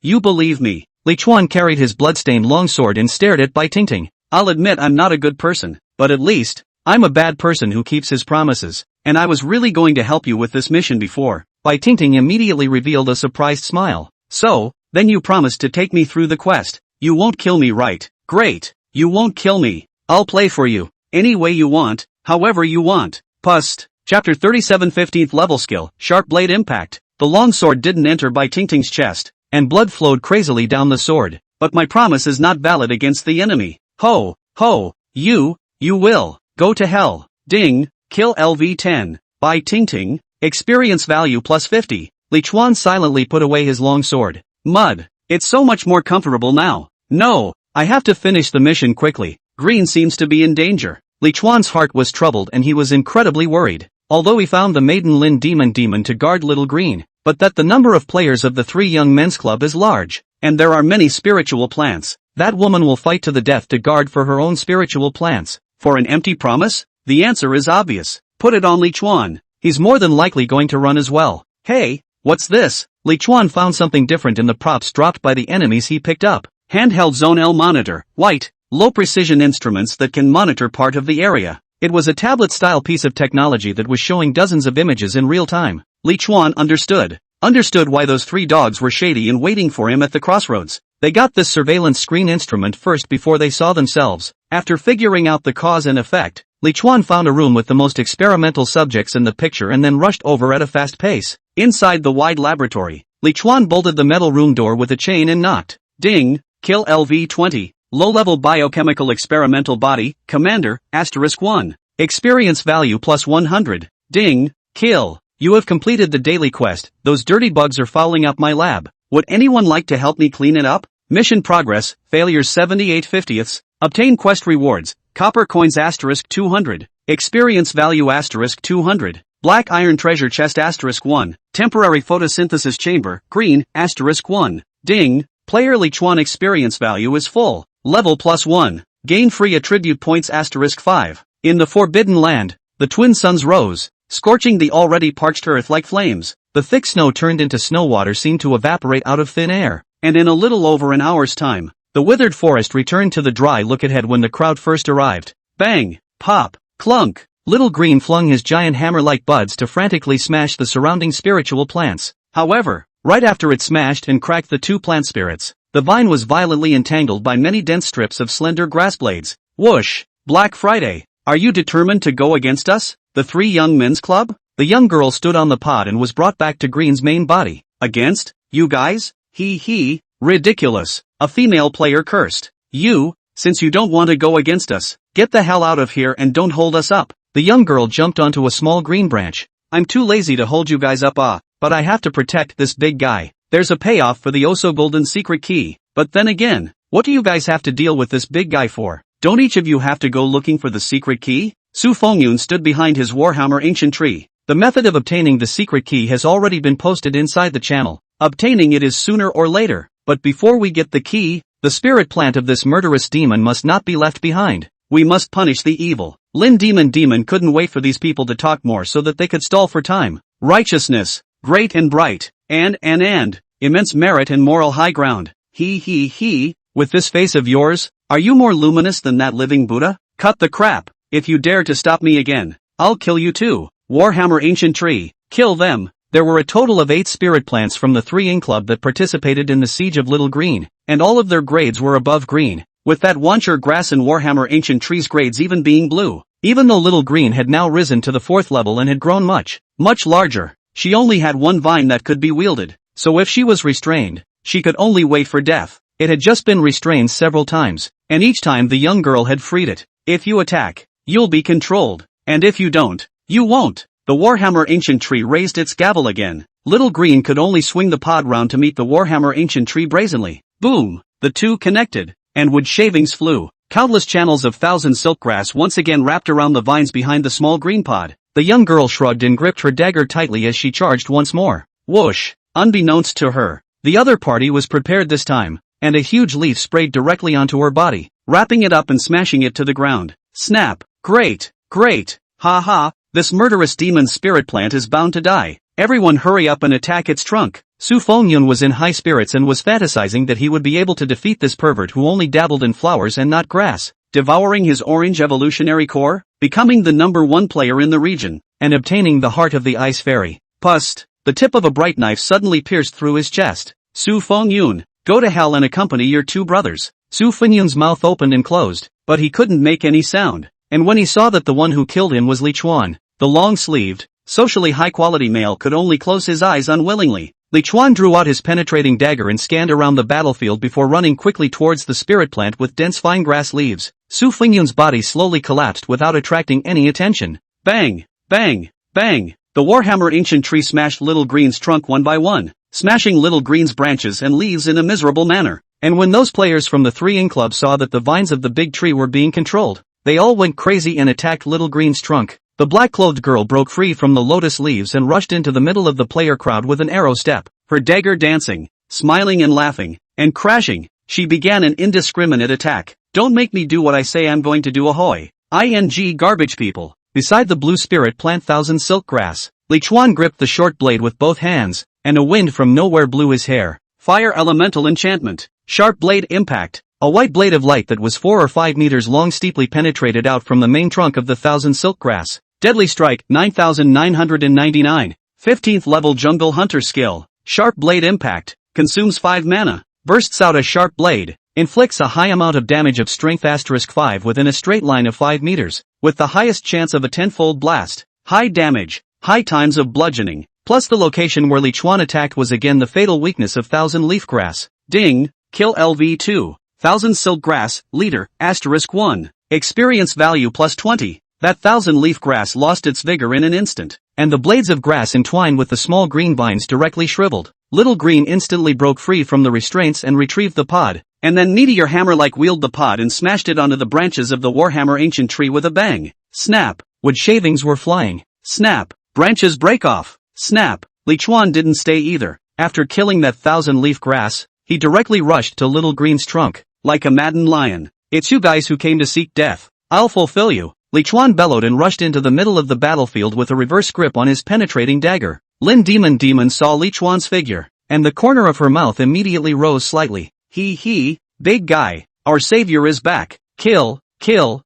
[SPEAKER 1] you believe me. Li Chuan carried his bloodstained longsword and stared at Bai Tingting. I'll admit I'm not a good person, but at least, I'm a bad person who keeps his promises, and I was really going to help you with this mission before. Bai Tingting immediately revealed a surprised smile. So, then you promised to take me through the quest. You won't kill me, right? Great. You won't kill me. I'll play for you. Any way you want, however you want. Pust. Chapter 37 15th level skill, Sharp Blade Impact. The longsword didn't enter Bai Tingting's chest, and blood flowed crazily down the sword. But my promise is not valid against the enemy. Ho, you will, go to hell. Ding, kill LV10. Bai Tingting, experience value plus 50. Li Chuan silently put away his longsword. Mud, it's so much more comfortable now. No, I have to finish the mission quickly. Green seems to be in danger. Li Chuan's heart was troubled and he was incredibly worried, although he found the Maiden Lin Demon to guard Little Green, but that the number of players of the 3 Young Men's Club is large, and there are many spiritual plants. That woman will fight to the death to guard for her own spiritual plants. For an empty promise? The answer is obvious. Put it on Li Chuan. He's more than likely going to run as well. Hey, what's this? Li Chuan found something different in the props dropped by the enemies he picked up. Handheld Zone L monitor, white. Low-precision instruments that can monitor part of the area. It was a tablet-style piece of technology that was showing dozens of images in real time. Li Chuan understood. understood why those 3 dogs were shady and waiting for him at the crossroads. They got this surveillance screen instrument first before they saw themselves. After figuring out the cause and effect, Li Chuan found a room with the most experimental subjects in the picture and then rushed over at a fast pace. Inside the wide laboratory, Li Chuan bolted the metal room door with a chain and knocked. Ding! Kill LV-20. Low-level biochemical experimental body, Commander, *1. Experience value plus 100. Ding! Kill! You have completed the daily quest. Those dirty bugs are fouling up my lab. Would anyone like to help me clean it up? Mission progress, failures 78/50ths. Obtain quest rewards, copper coins *200. Experience value *200. Black iron treasure chest *1. Temporary photosynthesis chamber, green, *1. Ding! Player Li Chuan experience value is full. Level plus 1. Gain free attribute points *5. In the Forbidden Land, the twin suns rose, scorching the already parched earth like flames. The thick snow turned into snow water seemed to evaporate out of thin air, and in a little over an hour's time, the withered forest returned to the dry look it had when the crowd first arrived. Bang! Pop! Clunk! Little Green flung his giant hammer-like buds to frantically smash the surrounding spiritual plants. However, right after it smashed and cracked the 2 plant spirits, the vine was violently entangled by many dense strips of slender grass blades. Whoosh! Black Friday! Are you determined to go against us, the 3 young men's club? The young girl stood on the pod and was brought back to Green's main body. Against? You guys? He. Ridiculous. A female player cursed. You, since you don't want to go against us, get the hell out of here and don't hold us up. The young girl jumped onto a small green branch. I'm too lazy to hold you guys up but I have to protect this big guy. There's a payoff for the oh-so golden secret key. But then again, what do you guys have to deal with this big guy for? Don't each of you have to go looking for the secret key? Su Fengyun stood behind his Warhammer ancient tree. The method of obtaining the secret key has already been posted inside the channel. Obtaining it is sooner or later, but before we get the key, the spirit plant of this murderous demon must not be left behind. We must punish the evil. Lin Demon couldn't wait for these people to talk more so that they could stall for time. Righteousness, great and bright, and, immense merit and moral high ground. He, with this face of yours, are you more luminous than that living Buddha? Cut the crap. If you dare to stop me again, I'll kill you too. Warhammer Ancient Tree, kill them. There were a total of 8 spirit plants from the 3 Ing Club that participated in the Siege of Little Green, and all of their grades were above green, with that Wancher grass and Warhammer Ancient Tree's grades even being blue. Even though Little Green had now risen to the 4th level and had grown much larger, she only had 1 vine that could be wielded, so if she was restrained, she could only wait for death. It had just been restrained several times, and each time the young girl had freed it. If you attack, you'll be controlled, and if you don't, you won't. The Warhammer Ancient Tree raised its gavel again. Little Green could only swing the pod round to meet the Warhammer Ancient Tree brazenly. Boom! The 2 connected, and wood shavings flew. Countless channels of thousand silkgrass once again wrapped around the vines behind the small green pod. The young girl shrugged and gripped her dagger tightly as she charged once more. Whoosh! Unbeknownst to her, the other party was prepared this time, and a huge leaf sprayed directly onto her body, wrapping it up and smashing it to the ground. Snap! Great! Ha ha! This murderous demon spirit plant is bound to die. Everyone hurry up and attack its trunk. Su Fengyun was in high spirits and was fantasizing that he would be able to defeat this pervert who only dabbled in flowers and not grass, devouring his orange evolutionary core, becoming the #1 player in the region, and obtaining the heart of the ice fairy. Pust! The tip of a bright knife suddenly pierced through his chest. Su Fengyun, go to hell and accompany your 2 brothers. Su Fengyun's mouth opened and closed, but he couldn't make any sound. And when he saw that the one who killed him was Li Chuan, the long-sleeved, socially high-quality male could only close his eyes unwillingly. Li Chuan drew out his penetrating dagger and scanned around the battlefield before running quickly towards the spirit plant with dense fine grass leaves. Su Fengyun's body slowly collapsed without attracting any attention. Bang! Bang! Bang! The Warhammer Ancient Tree smashed Little Green's trunk one by one, smashing Little Green's branches and leaves in a miserable manner. And when those players from the 3 Ing Club saw that the vines of the big tree were being controlled, they all went crazy and attacked Little Green's trunk. The black-clothed girl broke free from the lotus leaves and rushed into the middle of the player crowd with an arrow step, her dagger dancing, smiling and laughing, and crashing. She began an indiscriminate attack. Don't make me do what I say I'm going to do, ahoy. ING garbage people. Beside the blue spirit plant thousand silk grass, Li Chuan gripped the short blade with both hands, and a wind from nowhere blew his hair. Fire elemental enchantment. Sharp blade impact. A white blade of light that was 4 or 5 meters long steeply penetrated out from the main trunk of the thousand silk grass. Deadly strike, 9999. 15th level jungle hunter skill. Sharp Blade Impact. Consumes 5 mana. Bursts out a sharp blade. Inflicts a high amount of damage of strength *5 within a straight line of 5 meters, with the highest chance of a tenfold blast. High damage. High times of bludgeoning. Plus the location where Li Chuan attacked was again the fatal weakness of Thousand Leaf Grass. Ding. Kill LV2. Thousand Silk Grass, leader, *1. Experience value plus 20. That Thousand Leaf Grass lost its vigor in an instant, and the blades of grass entwined with the small green vines directly shriveled. Little Green instantly broke free from the restraints and retrieved the pod, and then Meteor Hammer-like wheeled the pod and smashed it onto the branches of the Warhammer Ancient Tree with a bang. Snap. Wood shavings were flying. Snap. Branches break off. Snap. Li Chuan didn't stay either. After killing that Thousand Leaf Grass, he directly rushed to Little Green's trunk, like a maddened lion. It's you guys who came to seek death. I'll fulfill you. Li Chuan bellowed and rushed into the middle of the battlefield with a reverse grip on his penetrating dagger. Lin Demon saw Li Chuan's figure, and the corner of her mouth immediately rose slightly. Big guy, our savior is back. Kill all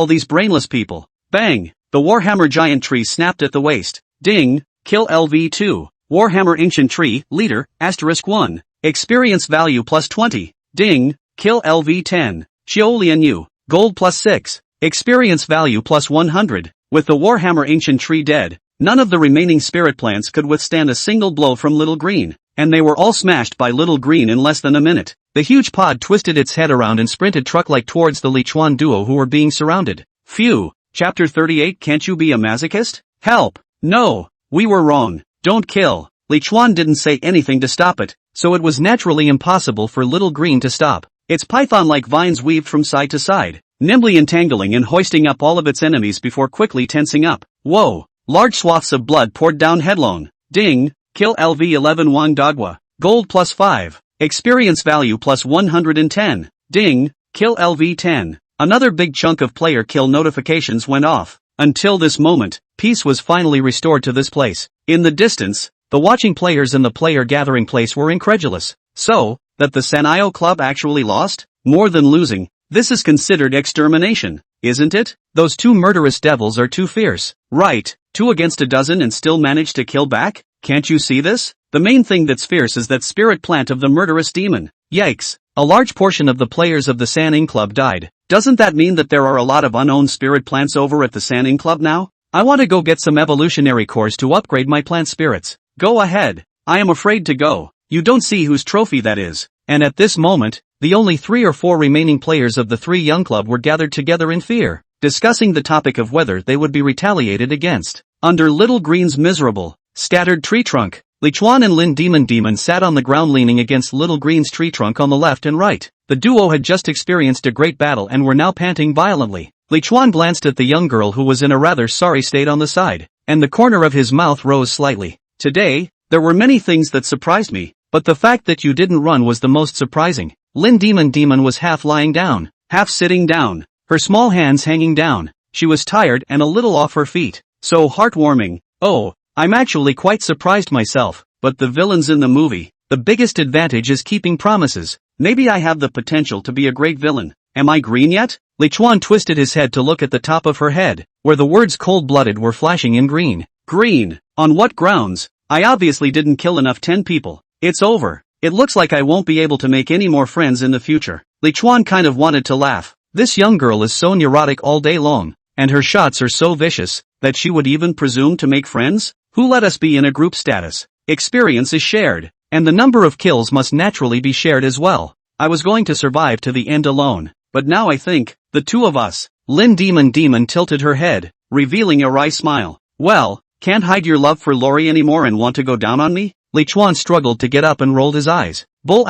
[SPEAKER 1] these brainless people. Bang! The Warhammer Giant Tree snapped at the waist. Ding! Kill LV2. Warhammer Ancient Tree, leader, *1. Experience value plus 20. Ding! Kill LV10. Xiaolian Yu. Gold plus 6. Experience value plus 100. With the Warhammer Ancient Tree dead, none of the remaining spirit plants could withstand a single blow from Little Green, and they were all smashed by Little Green in less than a minute. The huge pod twisted its head around and sprinted truck-like towards the Li Chuan duo who were being surrounded. Phew. Chapter 38. Can't you be a masochist? Help! No! We were wrong. Don't kill. Li Chuan didn't say anything to stop it, so it was naturally impossible for Little Green to stop. Its python-like vines weaved from side to side, nimbly entangling and hoisting up all of its enemies before quickly tensing up. Whoa! Large swaths of blood poured down headlong. Ding! Kill LV11 Wang Dagua. Gold plus 5. Experience value plus 110. Ding! Kill LV10. Another big chunk of player kill notifications went off. Until this moment, peace was finally restored to this place. In the distance, the watching players in the player gathering place were incredulous. So, that the Sanyo Club actually lost? More than losing, this is considered extermination, isn't it? Those two murderous devils are too fierce. Right, 2 against a dozen and still manage to kill back? Can't you see this? The main thing that's fierce is that spirit plant of the murderous demon. Yikes. A large portion of the players of the Sanyo Club died. Doesn't that mean that there are a lot of unowned spirit plants over at the Sanyo Club now? I want to go get some evolutionary cores to upgrade my plant spirits. Go ahead. I am afraid to go. You don't see whose trophy that is. And at this moment, the only 3 or 4 remaining players of the 3 Young Club were gathered together in fear, discussing the topic of whether they would be retaliated against. Under Little Green's miserable, scattered tree trunk, Li Chuan and Lin Demon sat on the ground leaning against Little Green's tree trunk on the left and right. The duo had just experienced a great battle and were now panting violently. Li Chuan glanced at the young girl who was in a rather sorry state on the side, and the corner of his mouth rose slightly. Today, there were many things that surprised me, but the fact that you didn't run was the most surprising. Lin Demon was half lying down, half sitting down, her small hands hanging down. She was tired and a little off her feet. So heartwarming. Oh, I'm actually quite surprised myself, but the villains in the movie, the biggest advantage is keeping promises. Maybe I have the potential to be a great villain. Am I green yet? Li Chuan twisted his head to look at the top of her head, where the words cold-blooded were flashing in green. Green? On what grounds? I obviously didn't kill enough 10 people. It's over. It looks like I won't be able to make any more friends in the future. Li Chuan kind of wanted to laugh. This young girl is so neurotic all day long, and her shots are so vicious, that she would even presume to make friends? Who let us be in a group status? Experience is shared, and the number of kills must naturally be shared as well. I was going to survive to the end alone, but now I think, the 2 of us. Lin Demon tilted her head, revealing a wry smile. Well, can't hide your love for Lori anymore and want to go down on me? Li Chuan struggled to get up and rolled his eyes. Bull ********.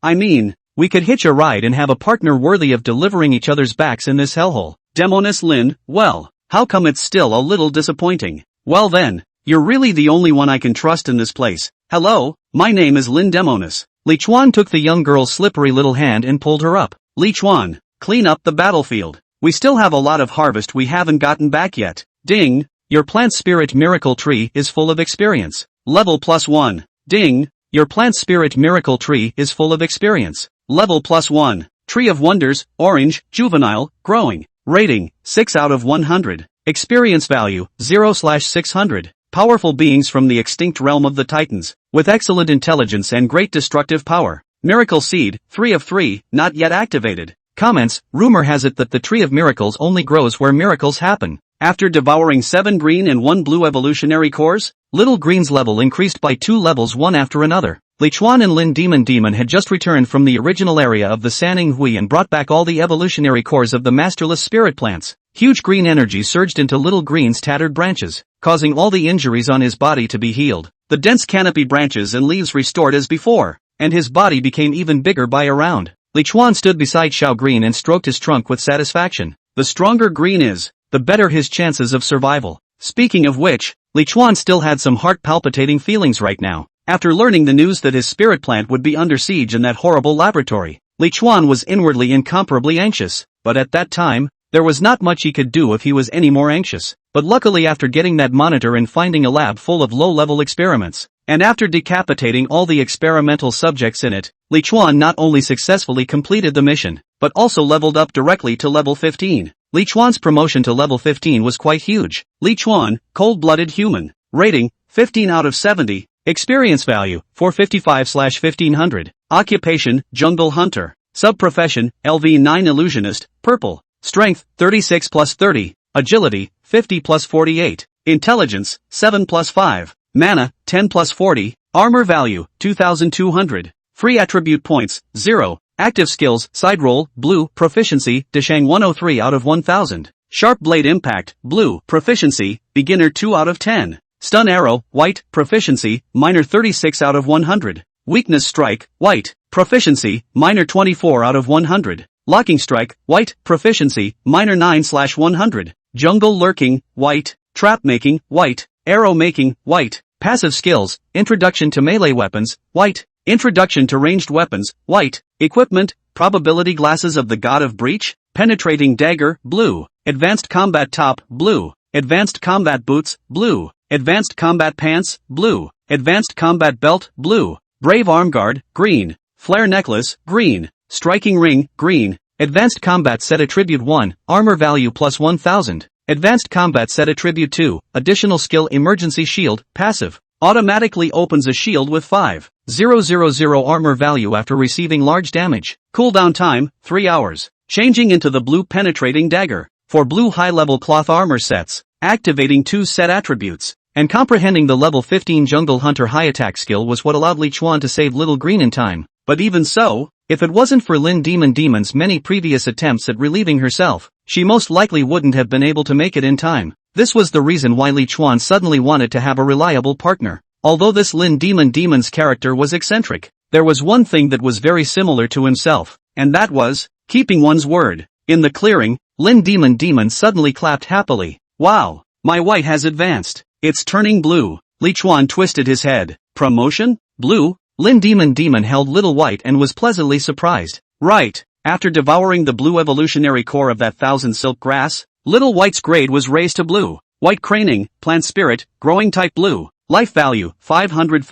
[SPEAKER 1] I mean, we could hitch a ride and have a partner worthy of delivering each other's backs in this hellhole. Demoness Lin, well, how come it's still a little disappointing? Well then, you're really the only one I can trust in this place. Hello, my name is Lin Demoness. Li Chuan took the young girl's slippery little hand and pulled her up. Li Chuan, clean up the battlefield. We still have a lot of harvest we haven't gotten back yet. Ding, your plant spirit miracle tree is full of experience. Level +1. Ding, your plant spirit miracle tree is full of experience. Level +1. Tree of Wonders, orange, juvenile, growing. Rating, 6 out of 100. Experience value, 0/600. Powerful beings from the extinct realm of the Titans, with excellent intelligence and great destructive power. Miracle Seed, 3 of 3, not yet activated. Comments, rumor has it that the Tree of Miracles only grows where miracles happen. After devouring 7 green and 1 blue evolutionary cores, Little Green's level increased by 2 levels one after another. Lichuan and Lin Demon had just returned from the original area of the Sanning Hui and brought back all the evolutionary cores of the masterless spirit plants. Huge green energy surged into Little Green's tattered branches, causing all the injuries on his body to be healed. The dense canopy branches and leaves restored as before, and his body became even bigger by a round. Lichuan stood beside Xiao Green and stroked his trunk with satisfaction. The stronger Green is, the better his chances of survival. Speaking of which, Lichuan still had some heart-palpitating feelings right now. After learning the news that his spirit plant would be under siege in that horrible laboratory, Lichuan was inwardly incomparably anxious, but at that time, there was not much he could do if he was any more anxious. But luckily after getting that monitor and finding a lab full of low-level experiments, and after decapitating all the experimental subjects in it, Lichuan not only successfully completed the mission, but also leveled up directly to level 15. Lichuan's promotion to level 15 was quite huge. Lichuan, cold-blooded human. Rating, 15 out of 70. Experience value, 455/1500. Occupation, jungle hunter. Subprofession, LV9 illusionist, purple. Strength, 36 plus 30. Agility, 50 plus 48. Intelligence, 7 plus 5. Mana, 10 plus 40. Armor value, 2200. Free attribute points, 0. Active skills, side roll, blue, proficiency, Deshang 103 out of 1000. Sharp blade impact, blue, proficiency, beginner 2 out of 10. Stun arrow, white, proficiency, minor 36 out of 100. Weakness strike, white, proficiency, minor 24 out of 100. Locking strike, white, proficiency, minor 9/100. Jungle lurking, white. Trap making, white. Arrow making, white. Passive skills, introduction to melee weapons, white. Introduction to ranged weapons, white. Equipment, probability glasses of the god of breach, penetrating dagger, blue. Advanced combat top, blue. Advanced combat boots, blue. Advanced combat pants, blue. Advanced combat belt, blue. Brave arm guard, green. Flare necklace, green. Striking ring, green. Advanced combat set attribute 1, armor value plus 1000. Advanced combat set attribute 2, additional skill emergency shield, passive. Automatically opens a shield with 5,000 armor value after receiving large damage. Cooldown time, 3 hours. Changing into the blue penetrating dagger. For blue high-level cloth armor sets, activating 2 set attributes. And comprehending the level 15 jungle hunter high attack skill was what allowed Lichuan to save Little Green in time. But even so, if it wasn't for Lin Demon's many previous attempts at relieving herself, she most likely wouldn't have been able to make it in time. This was the reason why Lichuan suddenly wanted to have a reliable partner. Although this Lin Demon's character was eccentric, there was one thing that was very similar to himself, and that was keeping one's word. In the clearing, Lin Demon suddenly clapped happily. Wow, my white has advanced. It's turning blue. Lichuan twisted his head. Promotion? Blue? Lin Demon held Little White and was pleasantly surprised. Right. After devouring the blue evolutionary core of that 1000 silk grass, Little White's grade was raised to blue. White craning, plant spirit, growing type blue. Life value, 500.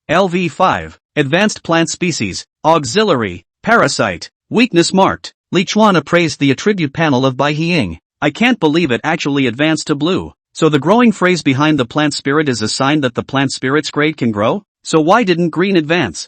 [SPEAKER 1] LV5. Advanced plant species. Auxiliary. Parasite. Weakness marked. Lichuan appraised the attribute panel of Bai Hiying. I can't believe it actually advanced to blue. So the growing phrase behind the plant spirit is a sign that the plant spirit's grade can grow? So why didn't Green advance?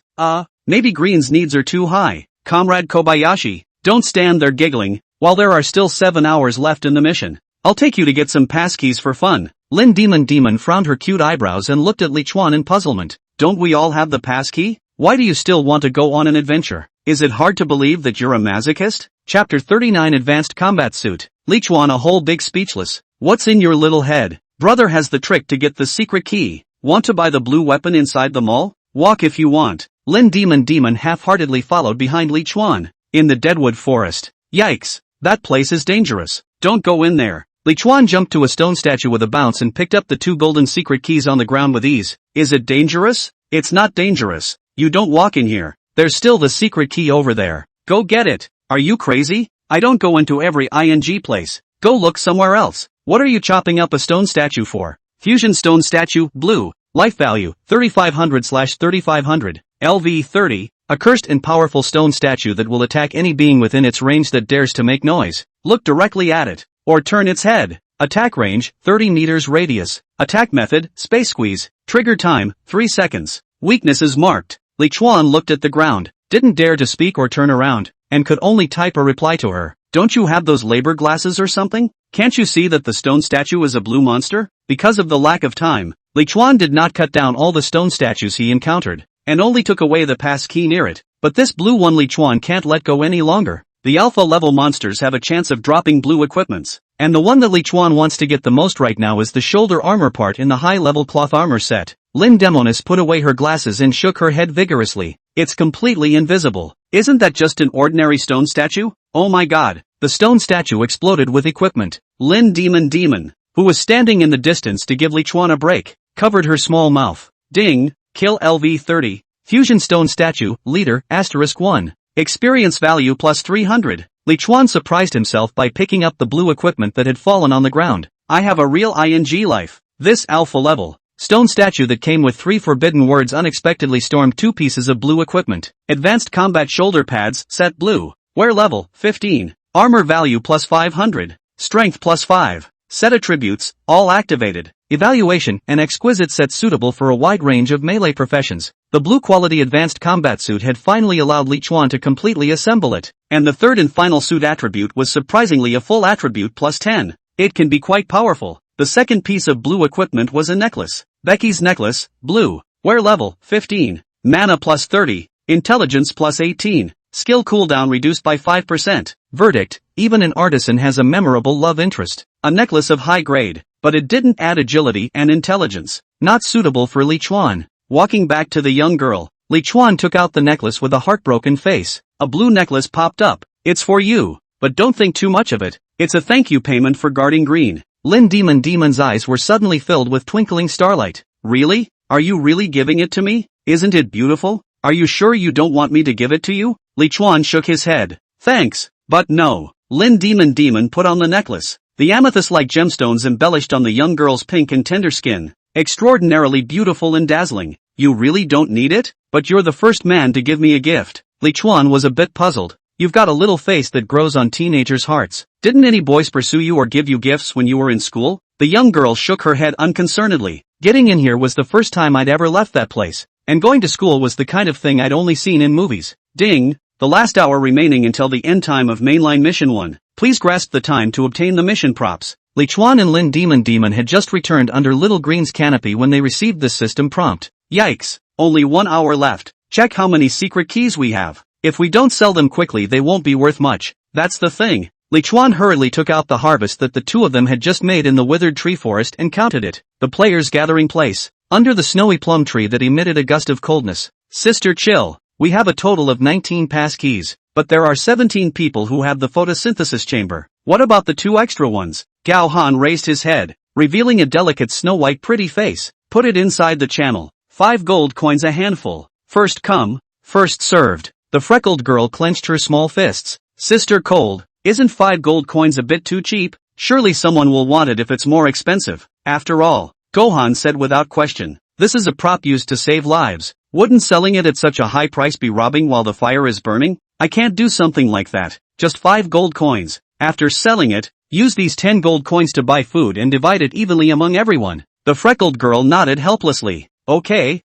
[SPEAKER 1] Maybe Green's needs are too high. Comrade Kobayashi, don't stand there giggling, while there are still 7 hours left in the mission. I'll take you to get some passkeys for fun. Lin Demon frowned her cute eyebrows and looked at Lichuan in puzzlement. Don't we all have the passkey? Why do you still want to go on an adventure? Is it hard to believe that you're a masochist? Chapter 39 Advanced Combat Suit. Lichuan a whole big speechless. What's in your little head? Brother has the trick to get the secret key. Want to buy the blue weapon inside the mall? Walk if you want. Lin Demon half-heartedly followed behind Lichuan. In the Deadwood Forest. Yikes. That place is dangerous. Don't go in there. Lichuan jumped to a stone statue with a bounce and picked up the 2 golden secret keys on the ground with ease. Is it dangerous? It's not dangerous. You don't walk in here. There's still the secret key over there. Go get it. Are you crazy? I don't go into every ING place. Go look somewhere else. What are you chopping up a stone statue for? Fusion stone statue, blue. Life value, 3500/3500. LV 30. A cursed and powerful stone statue that will attack any being within its range that dares to make noise. Look directly at it. Or turn its head. Attack range, 30 meters radius. Attack method, space squeeze. Trigger time, 3 seconds. Weaknesses marked. Li Chuan looked at the ground, didn't dare to speak or turn around, and could only type a reply to her. Don't you have those labor glasses or something? Can't you see that the stone statue is a blue monster? Because of the lack of time, Li Chuan did not cut down all the stone statues he encountered, and only took away the pass key near it. But this blue one Li Chuan can't let go any longer. The alpha level monsters have a chance of dropping blue equipments, and the one that Li Chuan wants to get the most right now is the shoulder armor part in the high level cloth armor set. Lin Demonis put away her glasses and shook her head vigorously. It's completely invisible. Isn't that just an ordinary stone statue? Oh my god. The stone statue exploded with equipment. Lin Demon, who was standing in the distance to give Li Chuan a break, covered her small mouth. Ding, kill LV30. Fusion stone statue, leader, *1. Experience value plus 300. Li Chuan surprised himself by picking up the blue equipment that had fallen on the ground. I have a real ing life. This alpha level stone statue that came with 3 forbidden words unexpectedly stormed 2 pieces of blue equipment. Advanced combat shoulder pads, set blue. Wear level, 15. Armor value plus 500. Strength plus 5. Set attributes, all activated. Evaluation, an exquisite set suitable for a wide range of melee professions. The blue quality advanced combat suit had finally allowed Li Chuan to completely assemble it, and the third and final suit attribute was surprisingly a full attribute plus 10. It can be quite powerful. The second piece of blue equipment was a necklace. Becky's necklace, blue. Wear level, 15. Mana plus 30. Intelligence plus 18. Skill cooldown reduced by 5%. Verdict, even an artisan has a memorable love interest. A necklace of high grade, but it didn't add agility and intelligence. Not suitable for Li Chuan. Walking back to the young girl, Li Chuan took out the necklace with a heartbroken face. A blue necklace popped up. It's for you, but don't think too much of it. It's a thank you payment for guarding green. Lin Demon's eyes were suddenly filled with twinkling starlight. Really? Are you really giving it to me? Isn't it beautiful? Are you sure you don't want me to give it to you? Li Chuan shook his head. Thanks, but no. Lin Demon put on the necklace. The amethyst-like gemstones embellished on the young girl's pink and tender skin. Extraordinarily beautiful and dazzling. You really don't need it? But you're the first man to give me a gift. Li Chuan was a bit puzzled. You've got a little face that grows on teenagers' hearts. Didn't any boys pursue you or give you gifts when you were in school? The young girl shook her head unconcernedly. Getting in here was the first time I'd ever left that place. And going to school was the kind of thing I'd only seen in movies. Ding! The last hour remaining until the end time of Mainline Mission 1. Please grasp the time to obtain the mission props. Li Chuan and Lin Demon had just returned under Little Green's canopy when they received this system prompt. Yikes! Only 1 hour left. Check how many secret keys we have. If we don't sell them quickly they won't be worth much. That's the thing. Li Chuan hurriedly took out the harvest that the two of them had just made in the withered tree forest and counted it. The players' gathering place. Under the snowy plum tree that emitted a gust of coldness. Sister chill. We have a total of 19 pass keys, but there are 17 people who have the photosynthesis chamber. What about the 2 extra ones? Gao Han raised his head, revealing a delicate snow-white pretty face. Put it inside the channel. 5 gold coins a handful. First come, first served. The freckled girl clenched her small fists. Sister cold, isn't 5 gold coins a bit too cheap? Surely someone will want it if it's more expensive. After all, Gohan said without question. This is a prop used to save lives. Wouldn't selling it at such a high price be robbing while the fire is burning? I can't do something like that. Just 5 gold coins. After selling it, use these 10 gold coins to buy food and divide it evenly among everyone. The freckled girl nodded helplessly. Okay.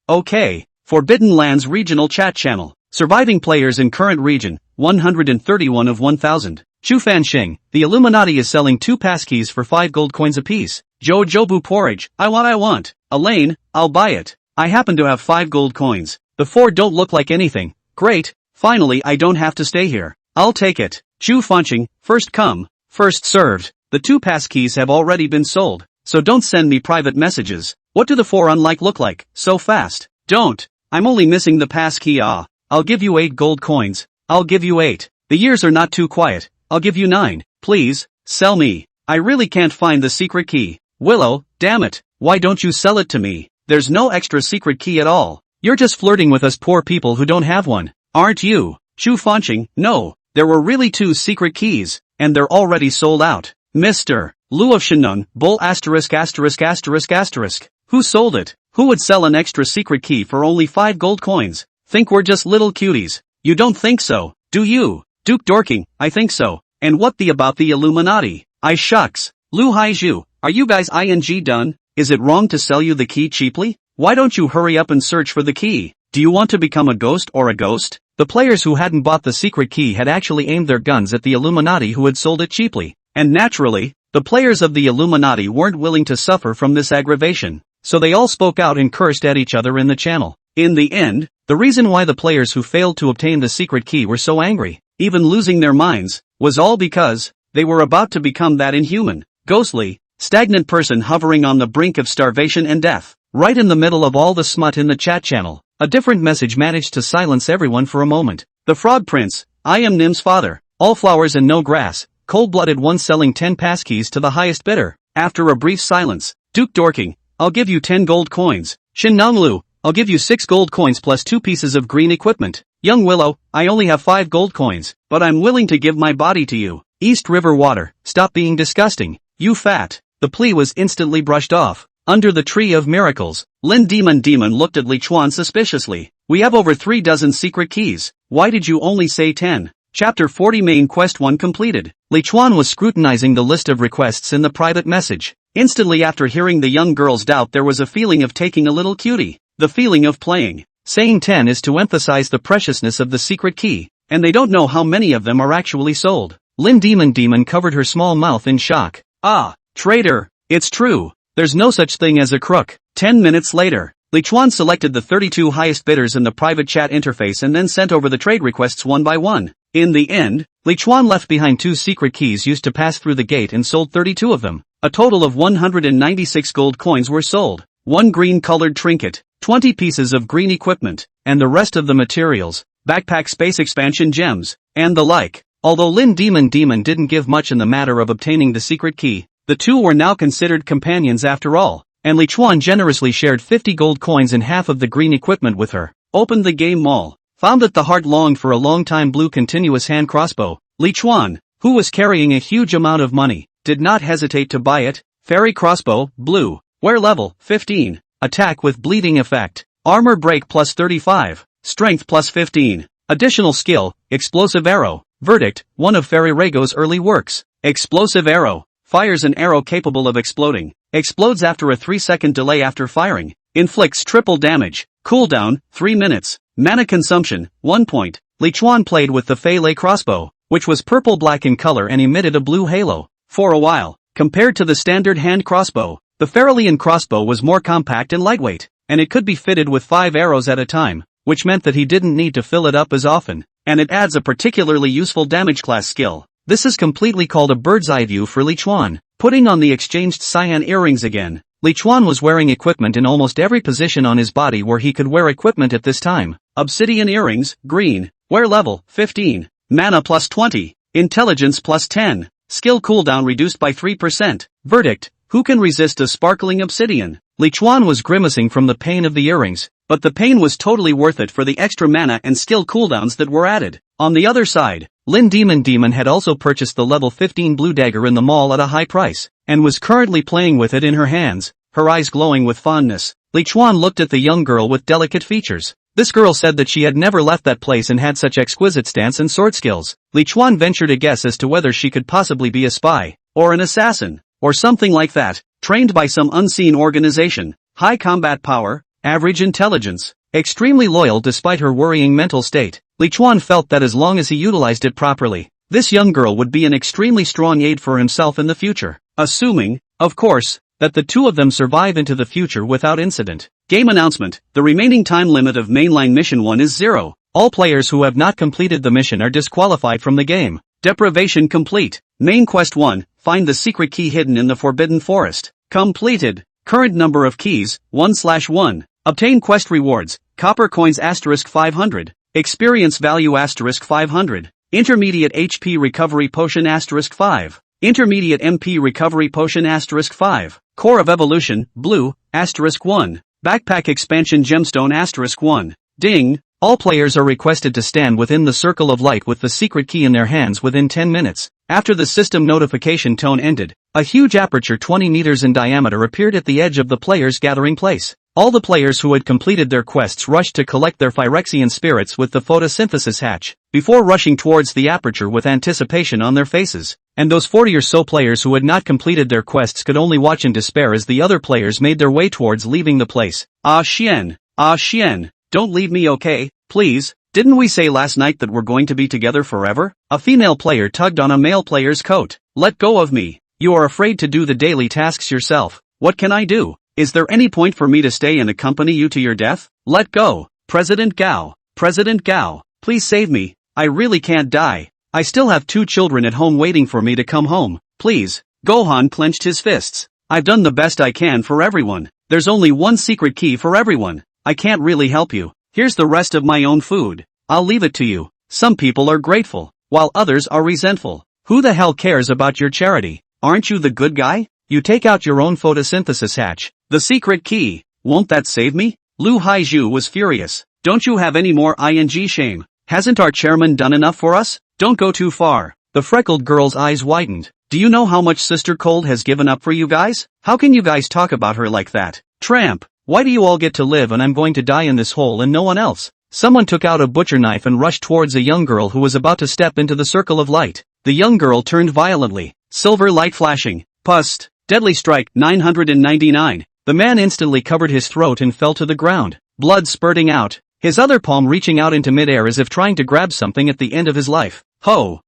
[SPEAKER 1] Forbidden Lands Regional Chat Channel. Surviving players in current region, 131 of 1000. Chu Fanxing, the Illuminati is selling 2 passkeys for 5 gold coins apiece. Jobu porridge, I want. Elaine, I'll buy it. I happen to have 5 gold coins. The 4 don't look like anything. Great, finally I don't have to stay here. I'll take it. Chu Fanxing, first come, first served. The 2 passkeys have already been sold, so don't send me private messages. What do the 4 unlike look like, so fast? Don't. I'm only missing the passkey. I'll give you 8 gold coins. I'll give you 8. The years are not too quiet. I'll give you 9. Please, sell me. I really can't find the secret key. Willow, damn it. Why don't you sell it to me? There's no extra secret key at all. You're just flirting with us poor people who don't have one. Aren't you? Chu Fanxing, no. There were really 2 secret keys, and they're already sold out. Mr. Lu of Sheneng, bull *******. Who sold it? Who would sell an extra secret key for only 5 gold coins? Think we're just little cuties. You don't think so, do you? Duke Dorking, I think so. And what about the Illuminati? Shucks. Lu Haizhu, are you guys done? Is it wrong to sell you the key cheaply? Why don't you hurry up and search for the key? Do you want to become a ghost or a ghost? The players who hadn't bought the secret key had actually aimed their guns at the Illuminati who had sold it cheaply. And naturally, the players of the Illuminati weren't willing to suffer from this aggravation. So they all spoke out and cursed at each other in the channel. In the end, the reason why the players who failed to obtain the secret key were so angry, even losing their minds, was all because they were about to become that inhuman, ghostly, stagnant person hovering on the brink of starvation and death. Right in the middle of all the smut in the chat channel, a different message managed to silence everyone for a moment. The Frog Prince, I am Nim's father, all flowers and no grass, cold-blooded one selling 10 passkeys to the highest bidder. After a brief silence, Duke Dorking, I'll give you 10 gold coins. Shin Nonglu, I'll give you 6 gold coins plus 2 pieces of green equipment. Young Willow, I only have 5 gold coins, but I'm willing to give my body to you. East River Water, stop being disgusting, you fat. The plea was instantly brushed off. Under the Tree of Miracles, Lin Demon looked at Li Chuan suspiciously. We have over 3 dozen secret keys. Why did you only say 10? Chapter 40 Main Quest 1 completed. Li Chuan was scrutinizing the list of requests in the private message. Instantly after hearing the young girl's doubt there was a feeling of taking a little cutie. The feeling of playing. Saying 10 is to emphasize the preciousness of the secret key, and they don't know how many of them are actually sold. Lin Demon covered her small mouth in shock. Ah, traitor, it's true. There's no such thing as a crook. 10 minutes later, Li Chuan selected the 32 highest bidders in the private chat interface and then sent over the trade requests one by one. In the end, Li Chuan left behind 2 secret keys used to pass through the gate and sold 32 of them. A total of 196 gold coins were sold, 1 green-colored trinket, 20 pieces of green equipment, and the rest of the materials, backpack space expansion gems, and the like. Although Lin Demon didn't give much in the matter of obtaining the secret key, the two were now considered companions after all, and Li Chuan generously shared 50 gold coins and half of the green equipment with her. Opened the game mall, found that the heart longed for a long-time blue continuous hand crossbow. Li Chuan, who was carrying a huge amount of money, did not hesitate to buy it. Fairy crossbow, blue, wear level, 15, attack with bleeding effect, armor break plus 35, strength plus 15, additional skill, explosive arrow, verdict, one of Fairy Rego's early works, explosive arrow. Fires an arrow capable of exploding, explodes after a 3-second delay after firing, inflicts triple damage, cooldown, 3 minutes, mana consumption, 1 point. Li Chuan played with the Fei Lei crossbow, which was purple-black in color and emitted a blue halo. For a while, compared to the standard hand crossbow, the Fairalian crossbow was more compact and lightweight, and it could be fitted with 5 arrows at a time, which meant that he didn't need to fill it up as often, and it adds a particularly useful damage class skill. This is completely called a bird's eye view for Li Chuan. Putting on the exchanged cyan earrings again, Li Chuan was wearing equipment in almost every position on his body where he could wear equipment at this time. Obsidian earrings, green, wear level, 15, mana plus 20, intelligence plus 10, skill cooldown reduced by 3%. Verdict, who can resist a sparkling obsidian? Li Chuan was grimacing from the pain of the earrings, but the pain was totally worth it for the extra mana and skill cooldowns that were added. On the other side, Lin Demon had also purchased the level 15 blue dagger in the mall at a high price, and was currently playing with it in her hands, her eyes glowing with fondness. Li Chuan looked at the young girl with delicate features. This girl said that she had never left that place and had such exquisite stance and sword skills. Li Chuan ventured a guess as to whether she could possibly be a spy, or an assassin, or something like that, trained by some unseen organization, high combat power, average intelligence, extremely loyal despite her worrying mental state. Li Chuan felt that as long as he utilized it properly, this young girl would be an extremely strong aid for himself in the future, assuming, of course, that the two of them survive into the future without incident. Game announcement, the remaining time limit of mainline mission 1 is 0. All players who have not completed the mission are disqualified from the game. Deprivation complete. Main quest 1, find the secret key hidden in the Forbidden Forest. Completed. Current number of keys, 1/1. Obtain quest rewards, copper coins *500. Experience value *500. Intermediate HP recovery potion *5. Intermediate MP recovery potion *5. Core of evolution, blue, *1. Backpack expansion gemstone *1. Ding! All players are requested to stand within the circle of light with the secret key in their hands within 10 minutes. After the system notification tone ended, a huge aperture 20 meters in diameter appeared at the edge of the players' gathering place. All the players who had completed their quests rushed to collect their Phyrexian spirits with the photosynthesis hatch, before rushing towards the aperture with anticipation on their faces. and those 40 or so players who had not completed their quests could only watch in despair as the other players made their way towards leaving the place. Ah Xian, don't leave me, okay, please? Didn't we say last night that we're going to be together forever? A female player tugged on a male player's coat. Let go of me. You are afraid to do the daily tasks yourself. What can I do? Is there any point for me to stay and accompany you to your death? Let go. President Gao, please save me. I really can't die. I still have 2 children at home waiting for me to come home. Please. Gohan clenched his fists. I've done the best I can for everyone. There's only one secret key for everyone. I can't really help you. Here's the rest of my own food. I'll leave it to you. Some people are grateful, while others are resentful. Who the hell cares about your charity? Aren't you the good guy? You take out your own photosynthesis hatch. The secret key. Won't that save me? Lu Haizhu was furious. Don't you have any more shame? Hasn't our chairman done enough for us? Don't go too far. The freckled girl's eyes widened. Do you know how much Sister Cold has given up for you guys? How can you guys talk about her like that? Tramp. Why do you all get to live and I'm going to die in this hole and no one else? Someone took out a butcher knife and rushed towards a young girl who was about to step into the circle of light. The young girl turned violently. Silver light flashing. Pust. Deadly strike. 999. The man instantly covered his throat and fell to the ground. Blood spurting out. His other palm reaching out into midair as if trying to grab something at the end of his life. Ho.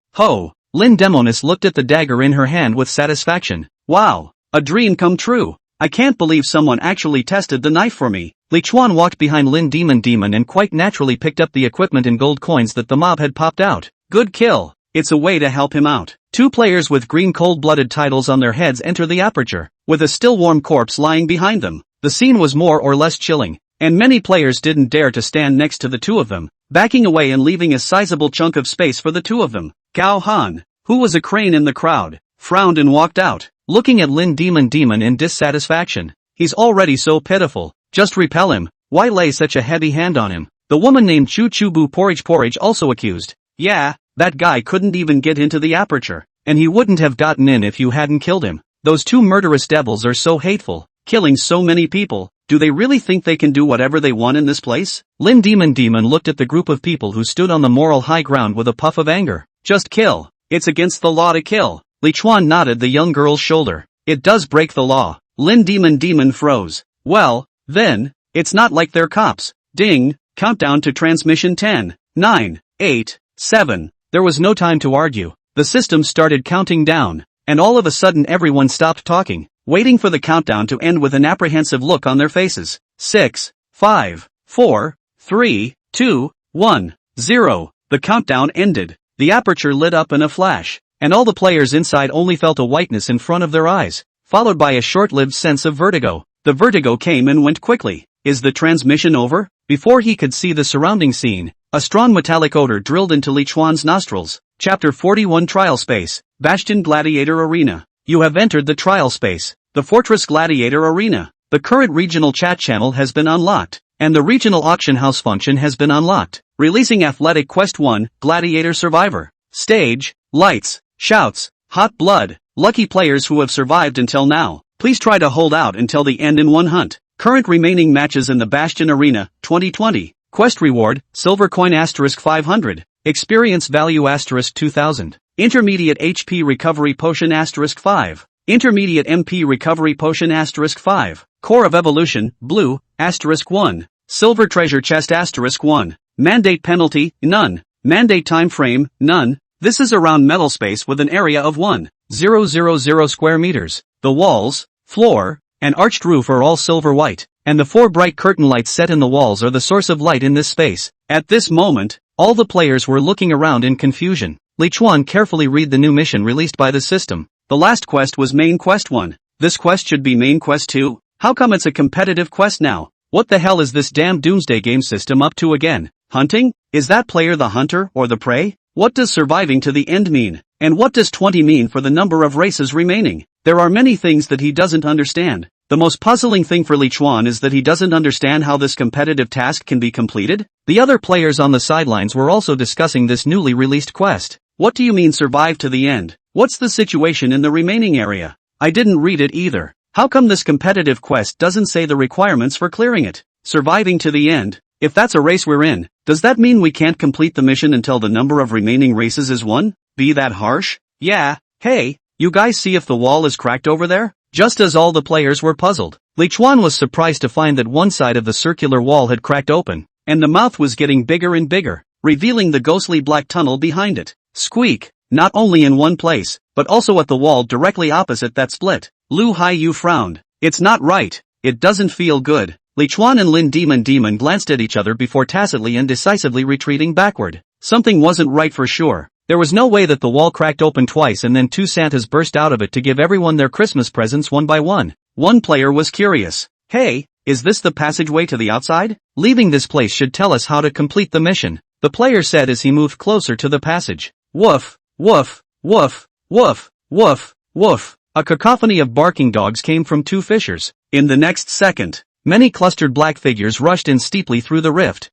[SPEAKER 1] Lin Demonis looked at the dagger in her hand with satisfaction. Wow. A dream come true. I can't believe someone actually tested the knife for me. Li Chuan walked behind Lin Demon and quite naturally picked up the equipment and gold coins that the mob had popped out. Good kill. It's a way to help him out. 2 players with green cold-blooded titles on their heads enter the aperture, with a still-warm corpse lying behind them. The scene was more or less chilling, and many players didn't dare to stand next to the 2 of them, backing away and leaving a sizable chunk of space for the 2 of them. Gao Han, who was a crane in the crowd, frowned and walked out, looking at Lin Demon in dissatisfaction. He's already so pitiful. Just repel him. Why lay such a heavy hand on him? The woman named Chu Bu Porridge also accused. Yeah, that guy couldn't even get into the aperture, and he wouldn't have gotten in if you hadn't killed him. Those 2 murderous devils are so hateful, killing so many people. Do they really think they can do whatever they want in this place? Lin Demon looked at the group of people who stood on the moral high ground with a puff of anger. Just kill. It's against the law to kill. Li Chuan nodded the young girl's shoulder. It does break the law. Lin Demon froze. Well, then, it's not like they're cops. Ding, countdown to transmission 10, 9, 8, 7. There was no time to argue. The system started counting down, and all of a sudden everyone stopped talking, waiting for the countdown to end with an apprehensive look on their faces. 6, 5, 4, 3, 2, 1, 0. The countdown ended. The aperture lit up in a flash, and all the players inside only felt a whiteness in front of their eyes, followed by a short-lived sense of vertigo. The vertigo came and went quickly. Is the transmission over? Before he could see the surrounding scene, a strong metallic odor drilled into Li Chuan's nostrils. Chapter 41 Trial Space, Bastion Gladiator Arena. You have entered the trial space, the Fortress Gladiator Arena. The current regional chat channel has been unlocked, and the regional auction house function has been unlocked. Releasing Athletic Quest 1, Gladiator Survivor. Stage, lights, shouts, hot blood. Lucky players who have survived until now, please try to hold out until the end in one hunt. Current remaining matches in the Bastion Arena, 2020. Quest reward, silver coin * 500. Experience value * 2000. Intermediate HP recovery potion * 5. Intermediate MP recovery potion * 5. Core of evolution, blue, * 1. Silver treasure chest * 1. Mandate penalty, none. Mandate time frame, none. This is a round metal space with an area of 1,000 square meters. The walls, floor, and arched roof are all silver white, and the 4 bright curtain lights set in the walls are the source of light in this space. At this moment, all the players were looking around in confusion. Li Chuan carefully read the new mission released by the system. The last quest was main quest 1. This quest should be main quest 2? How come it's a competitive quest now? What the hell is this damn doomsday game system up to again? Hunting? Is that player the hunter or the prey? What does surviving to the end mean? And what does 20 mean for the number of races remaining? There are many things that he doesn't understand. The most puzzling thing for Li Chuan is that he doesn't understand how this competitive task can be completed. The other players on the sidelines were also discussing this newly released quest. What do you mean survive to the end? What's the situation in the remaining area? I didn't read it either. How come this competitive quest doesn't say the requirements for clearing it? Surviving to the end? If that's a race we're in, does that mean we can't complete the mission until the number of remaining races is 1? Be that harsh? Yeah, Hey, you guys see if the wall is cracked over there? Just as all the players were puzzled, Li Chuan was surprised to find that one side of the circular wall had cracked open, and the mouth was getting bigger and bigger, revealing the ghostly black tunnel behind it. Squeak! Not only in one place, but also at the wall directly opposite that split. Lu Haiyu frowned. It's not right. It doesn't feel good. Li Chuan and Lin Demon glanced at each other before tacitly and decisively retreating backward. Something wasn't right for sure. There was no way that the wall cracked open twice and then two Santas burst out of it to give everyone their Christmas presents one by one. One player was curious. Hey, is this the passageway to the outside? Leaving this place should tell us how to complete the mission, the player said as he moved closer to the passage. Woof, woof, woof, woof, woof, woof. A cacophony of barking dogs came from two fissures. In the next second, many clustered black figures rushed in steeply through the rift.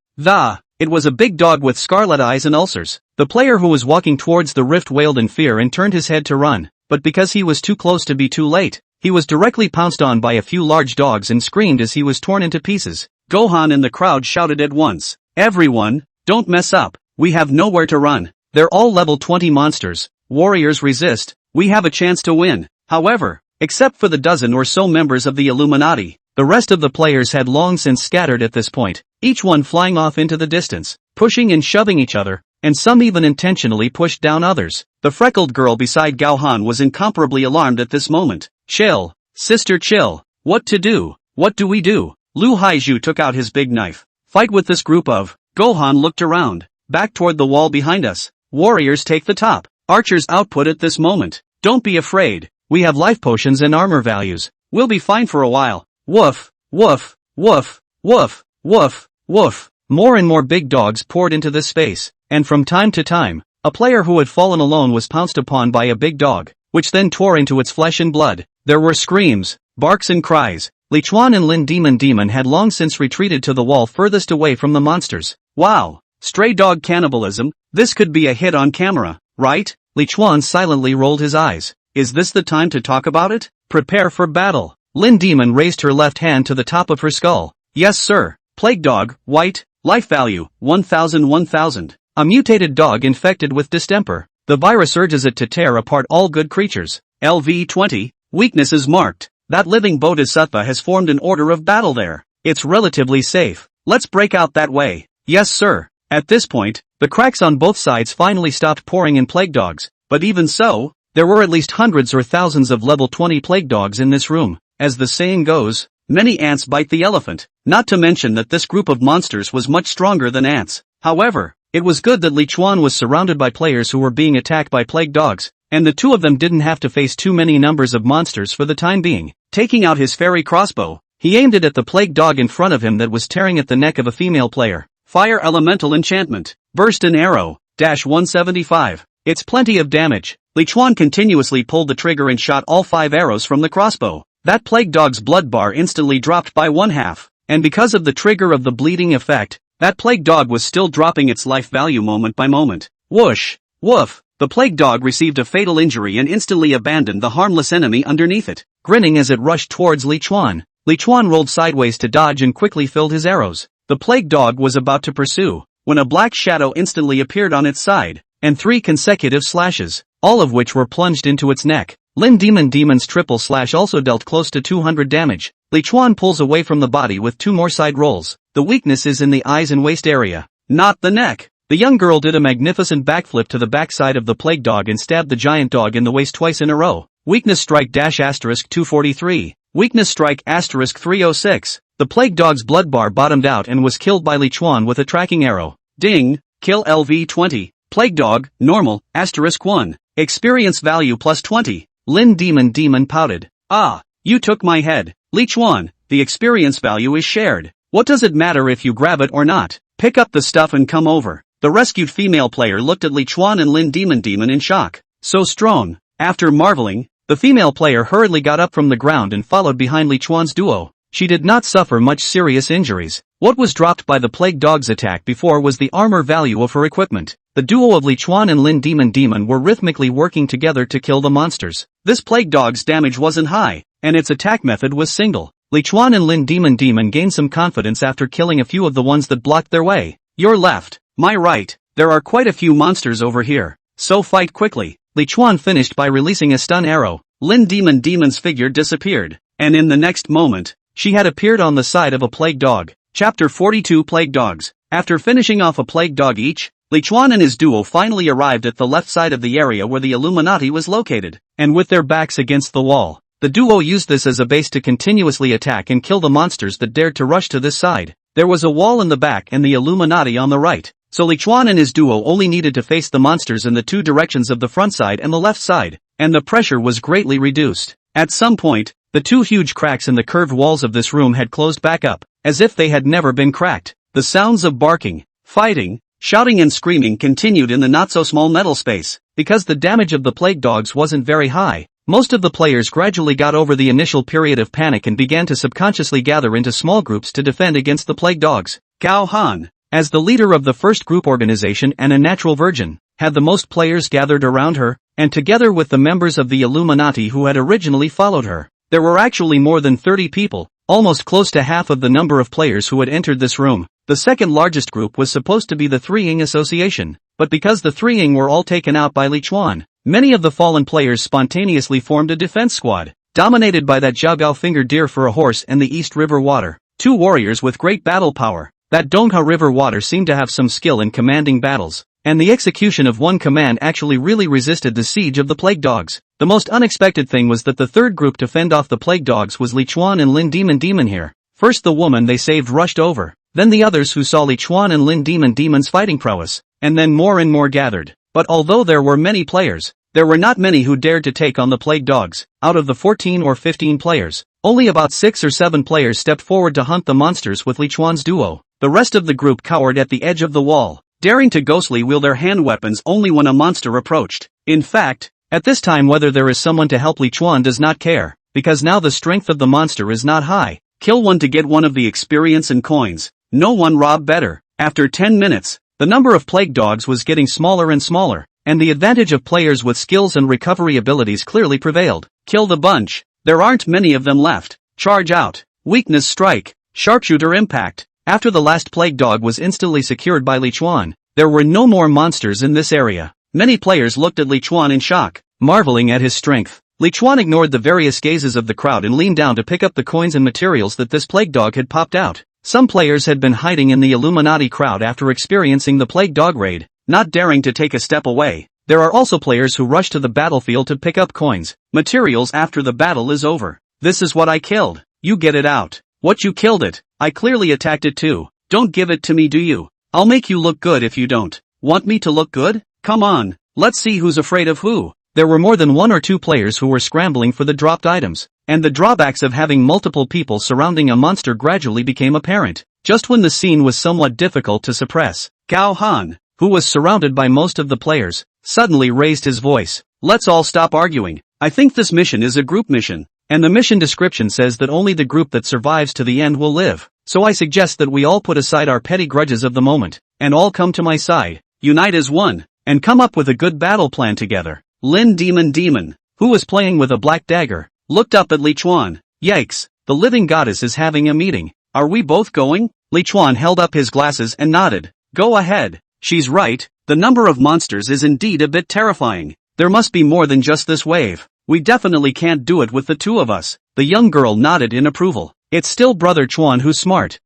[SPEAKER 1] It was a big dog with scarlet eyes and ulcers. The player who was walking towards the rift wailed in fear and turned his head to run, but because he was too close to be too late, he was directly pounced on by a few large dogs and screamed as he was torn into pieces. Gohan and the crowd shouted at once. Everyone, don't mess up, we have nowhere to run. They're all level 20 monsters. Warriors resist, we have a chance to win. However, except for the dozen or so members of the Illuminati, the rest of the players had long since scattered at this point, each one flying off into the distance, pushing and shoving each other, and some even intentionally pushed down others. The freckled girl beside Gohan was incomparably alarmed at this moment. Chill, sister, chill. What to do? What do we do? Lu Haiju took out his big knife. Fight with this group of... Gohan looked around. Back toward the wall behind us. Warriors take the top. Archers output at this moment. Don't be afraid. We have life potions and armor values. We'll be fine for a while. Woof, woof, woof, woof, woof, woof. More and more big dogs poured into this space, and from time to time, a player who had fallen alone was pounced upon by a big dog, which then tore into its flesh and blood. There were screams, barks and cries. Li Chuan and Lin Demon had long since retreated to the wall furthest away from the monsters. Wow, stray dog cannibalism, this could be a hit on camera, right? Li Chuan silently rolled his eyes. Is this the time to talk about it? Prepare for battle. Lin Demon raised her left hand to the top of her skull. Yes sir. Plague dog, white, life value, 1000. A mutated dog infected with distemper. The virus urges it to tear apart all good creatures. LV-20, weakness is marked. That living Bodhisattva has formed an order of battle there. It's relatively safe. Let's break out that way. Yes sir. At this point, the cracks on both sides finally stopped pouring in plague dogs, but even so, there were at least hundreds or thousands of level 20 plague dogs in this room. As the saying goes, many ants bite the elephant, not to mention that this group of monsters was much stronger than ants. However, it was good that Li Chuan was surrounded by players who were being attacked by plague dogs, and the two of them didn't have to face too many numbers of monsters for the time being. Taking out his fairy crossbow, he aimed it at the plague dog in front of him that was tearing at the neck of a female player. Fire elemental enchantment. Burst an arrow. -175. It's plenty of damage. Li Chuan continuously pulled the trigger and shot all 5 arrows from the crossbow. That plague dog's blood bar instantly dropped by 1/2, and because of the trigger of the bleeding effect, that plague dog was still dropping its life value moment by moment. Whoosh! Woof! The plague dog received a fatal injury and instantly abandoned the harmless enemy underneath it, grinning as it rushed towards Li Chuan. Li Chuan rolled sideways to dodge and quickly filled his arrows. The plague dog was about to pursue, when a black shadow instantly appeared on its side, and 3 consecutive slashes, all of which were plunged into its neck. Lin Demon's triple slash also dealt close to 200 damage. Li Chuan pulls away from the body with 2 more side rolls. The weakness is in the eyes and waist area, not the neck. The young girl did a magnificent backflip to the backside of the plague dog and stabbed the giant dog in the waist twice in a row. Weakness strike **243. Weakness strike *306. The plague dog's blood bar bottomed out and was killed by Li Chuan with a tracking arrow. Ding! Kill LV-20. Plague dog, normal, *1. Experience value +20. Lin Demon pouted. Ah, you took my head. Li Chuan, the experience value is shared. What does it matter if you grab it or not? Pick up the stuff and come over. The rescued female player looked at Li Chuan and Lin Demon in shock. So strong. After marveling, the female player hurriedly got up from the ground and followed behind Li Chuan's duo. She did not suffer much serious injuries. What was dropped by the plague dog's attack before was the armor value of her equipment. The duo of Li Chuan and Lin Demon were rhythmically working together to kill the monsters. This plague dog's damage wasn't high, and its attack method was single. Li Chuan and Lin Demon gained some confidence after killing a few of the ones that blocked their way. Your left, my right, there are quite a few monsters over here, so fight quickly. Li Chuan finished by releasing a stun arrow. Lin Demon's figure disappeared, and in the next moment, she had appeared on the side of a plague dog. Chapter 42 Plague Dogs. After finishing off a plague dog each, Li Chuan and his duo finally arrived at the left side of the area where the Illuminati was located, and with their backs against the wall, the duo used this as a base to continuously attack and kill the monsters that dared to rush to this side. There was a wall in the back and the Illuminati on the right, so Li Chuan and his duo only needed to face the monsters in the two directions of the front side and the left side, and the pressure was greatly reduced. At some point, the two huge cracks in the curved walls of this room had closed back up, as if they had never been cracked. The sounds of barking, fighting, shouting and screaming continued in the not-so-small metal space. Because the damage of the plague dogs wasn't very high, most of the players gradually got over the initial period of panic and began to subconsciously gather into small groups to defend against the plague dogs. Gao Han, as the leader of the first group organization and a natural virgin, had the most players gathered around her, and together with the members of the Illuminati who had originally followed her, there were actually more than 30 people, almost close to half of the number of players who had entered this room. The second largest group was supposed to be the Three Ying Association, but because the Three Ying were all taken out by Li Chuan, many of the fallen players spontaneously formed a defense squad, dominated by that Zhaogao fingered deer for a horse and the East River Water, two warriors with great battle power. That Dongha River Water seemed to have some skill in commanding battles, and the execution of one command actually really resisted the siege of the plague dogs. The most unexpected thing was that the third group to fend off the plague dogs was Li Chuan and Lin Demon here. First the woman they saved rushed over, then the others who saw Li Chuan and Lin Demon's fighting prowess, and then more and more gathered. But although there were many players, there were not many who dared to take on the plague dogs. Out of the 14 or 15 players, only about 6 or 7 players stepped forward to hunt the monsters with Li Chuan's duo. The rest of the group cowered at the edge of the wall, daring to ghostly wield their hand weapons only when a monster approached. In fact, at this time whether there is someone to help Li Chuan does not care, because now the strength of the monster is not high. Kill one to get one of the experience and coins. No one robbed better. After 10 minutes, the number of plague dogs was getting smaller and smaller, and the advantage of players with skills and recovery abilities clearly prevailed. Kill the bunch. There aren't many of them left. Charge out. Weakness strike. Sharpshooter impact. After the last plague dog was instantly secured by Li Chuan, there were no more monsters in this area. Many players looked at Li Chuan in shock, marveling at his strength. Li Chuan ignored the various gazes of the crowd and leaned down to pick up the coins and materials that this plague dog had popped out. Some players had been hiding in the Illuminati crowd after experiencing the plague dog raid, not daring to take a step away. There are also players who rush to the battlefield to pick up coins, materials after the battle is over. This is what I killed. You get it out. What, you killed it? I clearly attacked it too. Don't give it to me, do you? I'll make you look good if you don't. Want me to look good? Come on, let's see who's afraid of who. There were more than 1 or 2 players who were scrambling for the dropped items, and the drawbacks of having multiple people surrounding a monster gradually became apparent. Just when the scene was somewhat difficult to suppress, Gao Han, who was surrounded by most of the players, suddenly raised his voice. Let's all stop arguing. I think this mission is a group mission, and the mission description says that only the group that survives to the end will live. So I suggest that we all put aside our petty grudges of the moment, and all come to my side, unite as one, and come up with a good battle plan together. Lin Demon, who was playing with a black dagger, looked up at Li Chuan. Yikes, the living goddess is having a meeting. Are we both going? Li Chuan held up his glasses and nodded. Go ahead. She's right, the number of monsters is indeed a bit terrifying. There must be more than just this wave. We definitely can't do it with the two of us. The young girl nodded in approval. It's still Brother Chuan who's smart.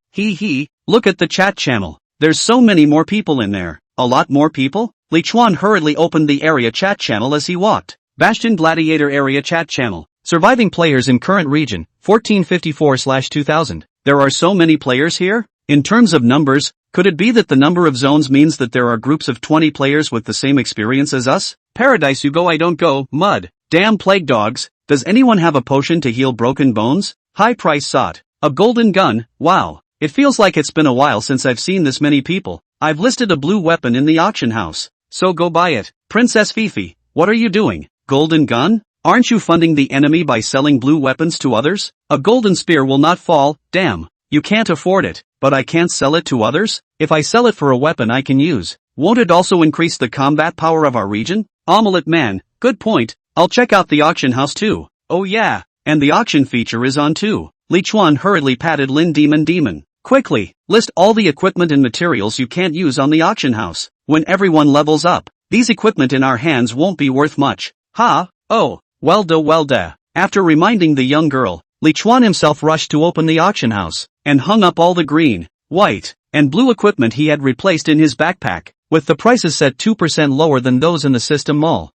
[SPEAKER 1] Look at the chat channel. There's so many more people in there. A lot more people? Li Chuan hurriedly opened the area chat channel as he walked. Bastion Gladiator area chat channel. Surviving players in current region, 1454/2000. There are so many players here? In terms of numbers, could it be that the number of zones means that there are groups of 20 players with the same experience as us? Paradise you go I don't go, mud. Damn plague dogs. Does anyone have a potion to heal broken bones? High price sought. A golden gun, wow. It feels like it's been a while since I've seen this many people. I've listed a blue weapon in the auction house, so go buy it. Princess Fifi, what are you doing? Golden gun? Aren't you funding the enemy by selling blue weapons to others? A golden spear will not fall, damn. You can't afford it, but I can't sell it to others? If I sell it for a weapon I can use, won't it also increase the combat power of our region? Omelette man, good point. I'll check out the auction house too. Oh yeah, and the auction feature is on too. Li Chuan hurriedly patted Lin Demon. Quickly, list all the equipment and materials you can't use on the auction house. When everyone levels up, These equipment in our hands won't be worth much. Ha, oh, well da. After reminding the young girl, Li Chuan himself rushed to open the auction house, and hung up all the green, white, and blue equipment he had replaced in his backpack, with the prices set 2% lower than those in the system mall.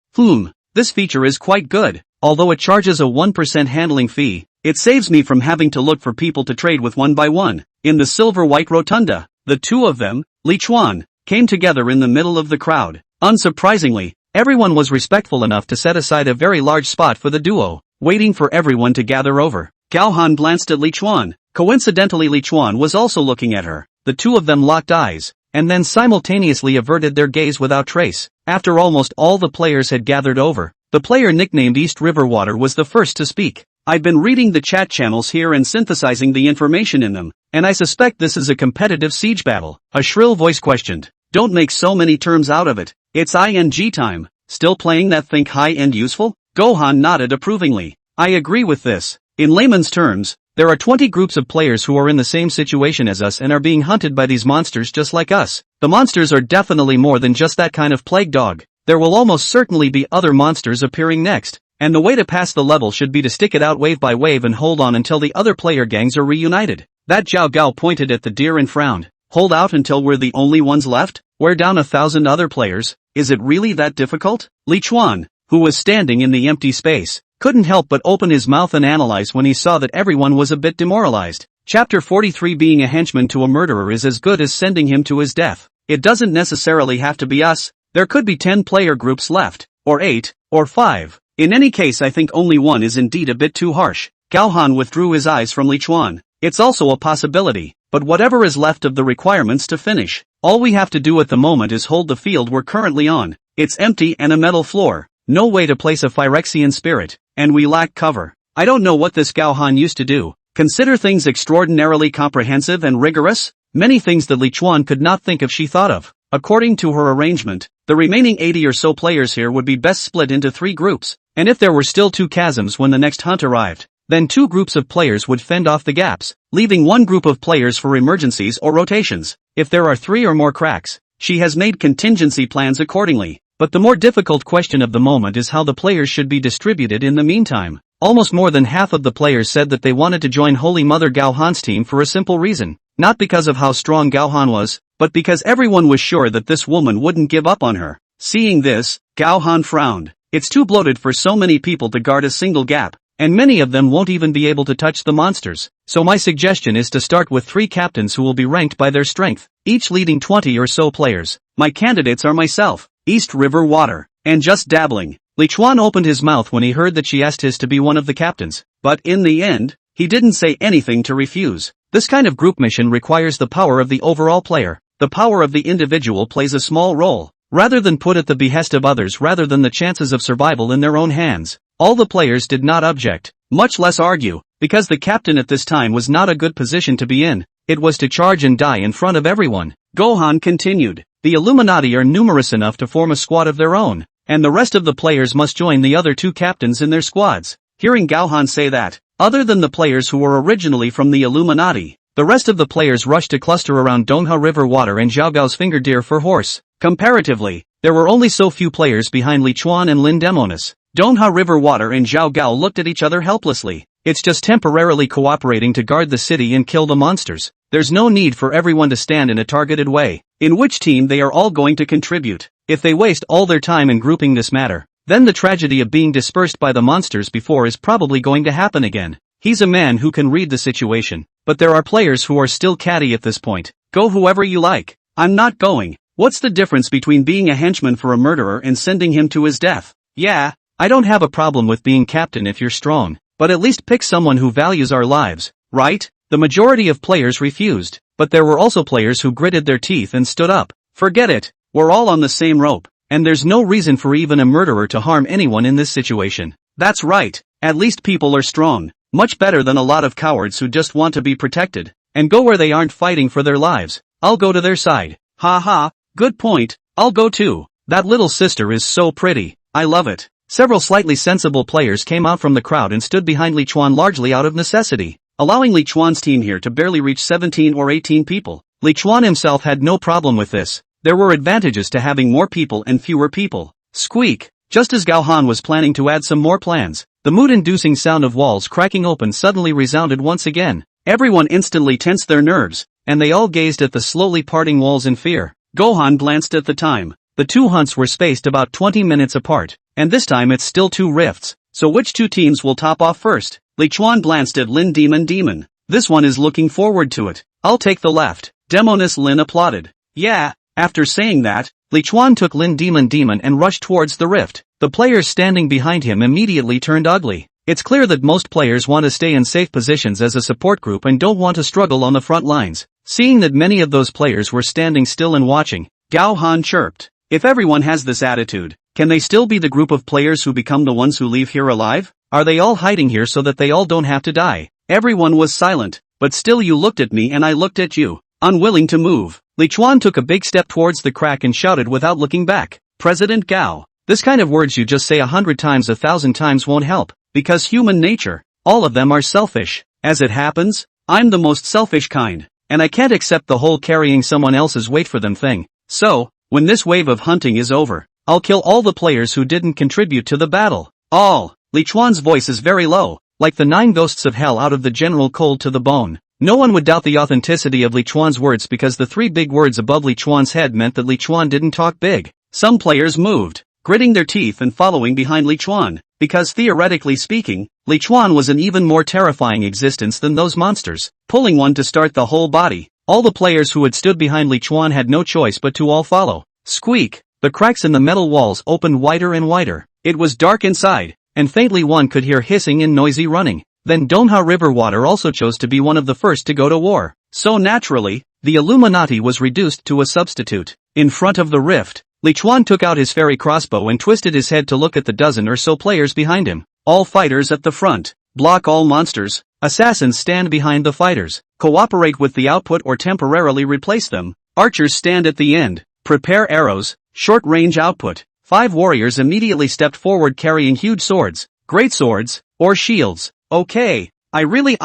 [SPEAKER 1] This feature is quite good. Although it charges a 1% handling fee, it saves me from having to look for people to trade with one by one. In the silver-white rotunda, the two of them, Li Chuan, came together in the middle of the crowd. Unsurprisingly, everyone was respectful enough to set aside a very large spot for the duo, waiting for everyone to gather over. Gao Han glanced at Li Chuan. Coincidentally, Li Chuan was also looking at her. The two of them locked eyes, and then simultaneously averted their gaze without trace. After almost all the players had gathered over, the player nicknamed East River Water was the first to speak. I've been reading the chat channels here and synthesizing the information in them, and I suspect this is a competitive siege battle. A shrill voice questioned. Don't make so many terms out of it. It's ING time. Still playing that think high-end useful? Gohan nodded approvingly. I agree with this. In layman's terms, there are 20 groups of players who are in the same situation as us and are being hunted by these monsters just like us. The monsters are definitely more than just that kind of plague dog. There will almost certainly be other monsters appearing next, and the way to pass the level should be to stick it out wave by wave and hold on until the other player gangs are reunited. That Zhao Gao pointed at the deer and frowned. Hold out until we're the only ones left? We're down 1,000 other players. Is it really that difficult? Li Chuan, who was standing in the empty space, couldn't help but open his mouth and analyze when he saw that everyone was a bit demoralized. Chapter 43. Being a henchman to a murderer is as good as sending him to his death. It doesn't necessarily have to be us. There could be 10 player groups left, or 8, or 5. In any case, I think only one is indeed a bit too harsh. Gao Han withdrew his eyes from Li Chuan. It's also a possibility, but whatever is left of the requirements to finish, all we have to do at the moment is hold the field we're currently on. It's empty and a metal floor, no way to place a Phyrexian spirit, and we lack cover. I don't know what this Gao Han used to do. Consider things extraordinarily comprehensive and rigorous? Many things that Li Chuan could not think of she thought of. According to her arrangement, the remaining 80 or so players here would be best split into 3 groups, and if there were still 2 chasms when the next hunt arrived, then 2 groups of players would fend off the gaps, leaving 1 group of players for emergencies or rotations. If there are 3 or more cracks, she has made contingency plans accordingly. But the more difficult question of the moment is how the players should be distributed in the meantime. Almost more than half of the players said that they wanted to join Holy Mother Gao Han's team for a simple reason. Not because of how strong Gao Han was, but because everyone was sure that this woman wouldn't give up on her. Seeing this, Gao Han frowned. It's too bloated for so many people to guard a single gap, and many of them won't even be able to touch the monsters. So my suggestion is to start with 3 captains who will be ranked by their strength, each leading 20 or so players. My candidates are myself, East River Water, and Just Dabbling. Li Chuan opened his mouth when he heard that she asked his to be one of the captains, but in the end, he didn't say anything to refuse. This kind of group mission requires the power of the overall player. The power of the individual plays a small role, rather than put at the behest of others rather than the chances of survival in their own hands. All the players did not object, much less argue, because the captain at this time was not a good position to be in. It was to charge and die in front of everyone. Gohan continued. The Illuminati are numerous enough to form a squad of their own, and the rest of the players must join the other 2 captains in their squads. Hearing Gohan say that, other than the players who were originally from the Illuminati, the rest of the players rushed to cluster around Donghua River Water and Zhao Gao's finger deer for horse. Comparatively, there were only so few players behind Li Chuan and Lin Demonis. Donghua River Water and Zhao Gao looked at each other helplessly. It's just temporarily cooperating to guard the city and kill the monsters. There's no need for everyone to stand in a targeted way. In which team they are all going to contribute. If they waste all their time in grouping this matter, then the tragedy of being dispersed by the monsters before is probably going to happen again. He's a man who can read the situation, but there are players who are still catty at this point. Go whoever you like. I'm not going. What's the difference between being a henchman for a murderer and sending him to his death? Yeah, I don't have a problem with being captain if you're strong, but at least pick someone who values our lives, right? The majority of players refused, but there were also players who gritted their teeth and stood up. Forget it, we're all on the same rope, and there's no reason for even a murderer to harm anyone in this situation. That's right, at least people are strong, much better than a lot of cowards who just want to be protected, and go where they aren't fighting for their lives. I'll go to their side. Ha ha, good point, I'll go too. That little sister is so pretty, I love it. Several slightly sensible players came out from the crowd and stood behind Li Chuan largely out of necessity, allowing Li Chuan's team here to barely reach 17 or 18 people. Li Chuan himself had no problem with this. there were advantages to having more people and fewer people. Squeak! Just as Gao Han was planning to add some more plans, the mood-inducing sound of walls cracking open suddenly resounded once again. Everyone instantly tensed their nerves, and they all gazed at the slowly parting walls in fear. Gohan glanced at the time. The two hunts were spaced about 20 minutes apart, and this time it's still 2 rifts, so which 2 teams will top off first? Li Chuan glanced at Lin Demon. This one is looking forward to it. I'll take the left. Demoness Lin applauded. Yeah. After saying that, Li Chuan took Lin Demon and rushed towards the rift. The players standing behind him immediately turned ugly. It's clear that most players want to stay in safe positions as a support group and don't want to struggle on the front lines. Seeing that many of those players were standing still and watching, Gao Han chirped. If everyone has this attitude, can they still be the group of players who become the ones who leave here alive? Are they all hiding here so that they all don't have to die? Everyone was silent, but still you looked at me and I looked at you, unwilling to move. Li Chuan took a big step towards the crack and shouted without looking back. President Gao. This kind of words you just say 100 times 1,000 times won't help, because human nature, all of them are selfish. As it happens, I'm the most selfish kind, and I can't accept the whole carrying someone else's weight for them thing. So, when this wave of hunting is over, I'll kill all the players who didn't contribute to the battle. All. Li Chuan's voice is very low, like the 9 ghosts of hell out of the general cold to the bone. No one would doubt the authenticity of Li Chuan's words because the 3 big words above Li Chuan's head meant that Li Chuan didn't talk big. Some players moved, gritting their teeth and following behind Li Chuan, because theoretically speaking, Li Chuan was an even more terrifying existence than those monsters. Pulling one to start the whole body, all the players who had stood behind Li Chuan had no choice but to all follow. Squeak! The cracks in the metal walls opened wider and wider. It was dark inside, and faintly one could hear hissing and noisy running. Then Donghua River water also chose to be one of the first to go to war. So naturally, the Illuminati was reduced to a substitute. In front of the rift, Li Chuan took out his fairy crossbow and twisted his head to look at the dozen or so players behind him. All fighters at the front. Block all monsters. Assassins stand behind the fighters. Cooperate with the output or temporarily replace them. Archers stand at the end. Prepare arrows. Short-range output. 5 warriors immediately stepped forward carrying huge swords, great swords, or shields. Okay, I really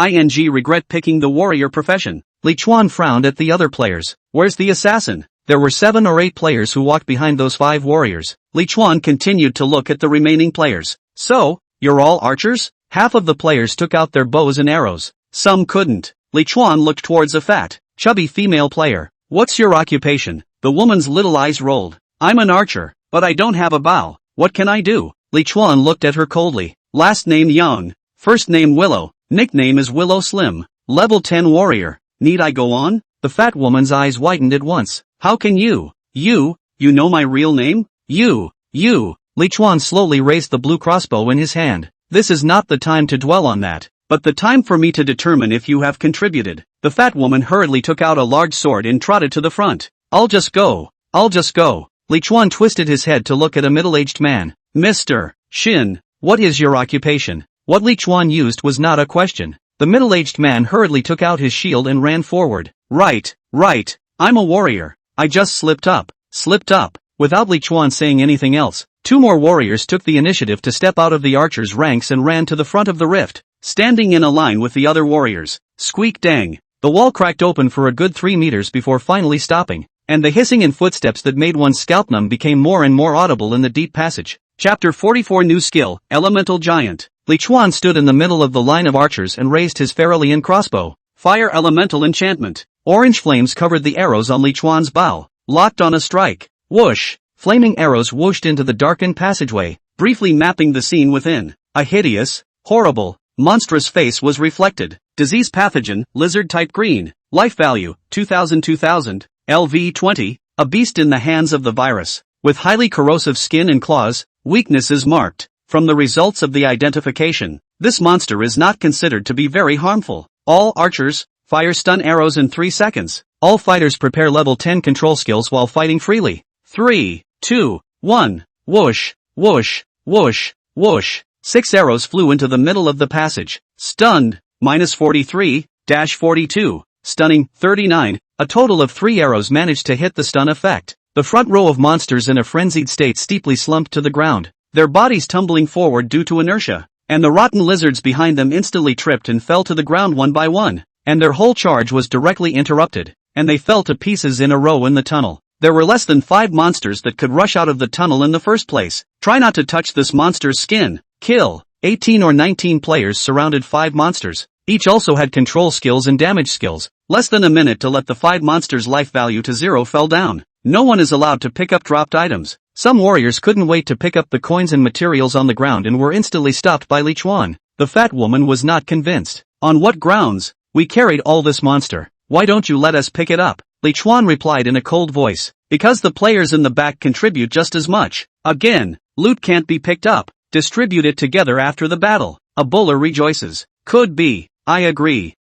[SPEAKER 1] regret picking the warrior profession. Li Chuan frowned at the other players. Where's the assassin? There were 7 or 8 players who walked behind those 5 warriors. Li Chuan continued to look at the remaining players. So, you're all archers? Half of the players took out their bows and arrows. Some couldn't. Li Chuan looked towards a fat, chubby female player. What's your occupation? The woman's little eyes rolled. I'm an archer, but I don't have a bow. What can I do? Li Chuan looked at her coldly. Last name Young. First name Willow. Nickname is Willow Slim. Level 10 warrior. Need I go on? The fat woman's eyes widened at once. How can you? You know my real name? You. Li Chuan slowly raised the blue crossbow in his hand. This is not the time to dwell on that, but the time for me to determine if you have contributed. The fat woman hurriedly took out a large sword and trotted to the front. I'll just go. Li Chuan twisted his head to look at a middle-aged man. Mr. Shin, what is your occupation? What Li Chuan used was not a question. The middle-aged man hurriedly took out his shield and ran forward. Right. I'm a warrior. I just slipped up. Without Li Chuan saying anything else, 2 more warriors took the initiative to step out of the archers' ranks and ran to the front of the rift, standing in a line with the other warriors. Squeak dang. The wall cracked open for a good 3 meters before finally stopping, and the hissing and footsteps that made one's scalp numb became more and more audible in the deep passage. Chapter 44 New Skill, Elemental Giant. Li Chuan stood in the middle of the line of archers and raised his Fairalian crossbow. Fire Elemental Enchantment. Orange flames covered the arrows on Li Chuan's bow. Locked on a strike. Whoosh! Flaming arrows whooshed into the darkened passageway, briefly mapping the scene within. A hideous, horrible, monstrous face was reflected. Disease pathogen, lizard type green. Life value, 2000. LV 20, a beast in the hands of the virus. With highly corrosive skin and claws, weakness is marked. From the results of the identification, this monster is not considered to be very harmful. All archers, fire stun arrows in 3 seconds. All fighters prepare level 10 control skills while fighting freely. 3, 2, 1, whoosh, whoosh, whoosh, whoosh. 6 arrows flew into the middle of the passage. Stunned, -43, -42. Stunning, 39. A total of 3 arrows managed to hit the stun effect. The front row of monsters in a frenzied state steeply slumped to the ground, their bodies tumbling forward due to inertia, and the rotten lizards behind them instantly tripped and fell to the ground one by one, and their whole charge was directly interrupted, and they fell to pieces in a row in the tunnel. There were less than 5 monsters that could rush out of the tunnel in the first place. Try not to touch this monster's skin. Kill. 18 or 19 players surrounded 5 monsters. Each also had control skills and damage skills. Less than a minute to let the 5 monsters' life value to 0 fell down. No one is allowed to pick up dropped items. Some warriors couldn't wait to pick up the coins and materials on the ground and were instantly stopped by Li Chuan. The fat woman was not convinced. On what grounds? We carried all this monster. Why don't you let us pick it up? Li Chuan replied in a cold voice. Because the players in the back contribute just as much. Again, loot can't be picked up. Distribute it together after the battle. A bowler rejoices. Could be. I agree.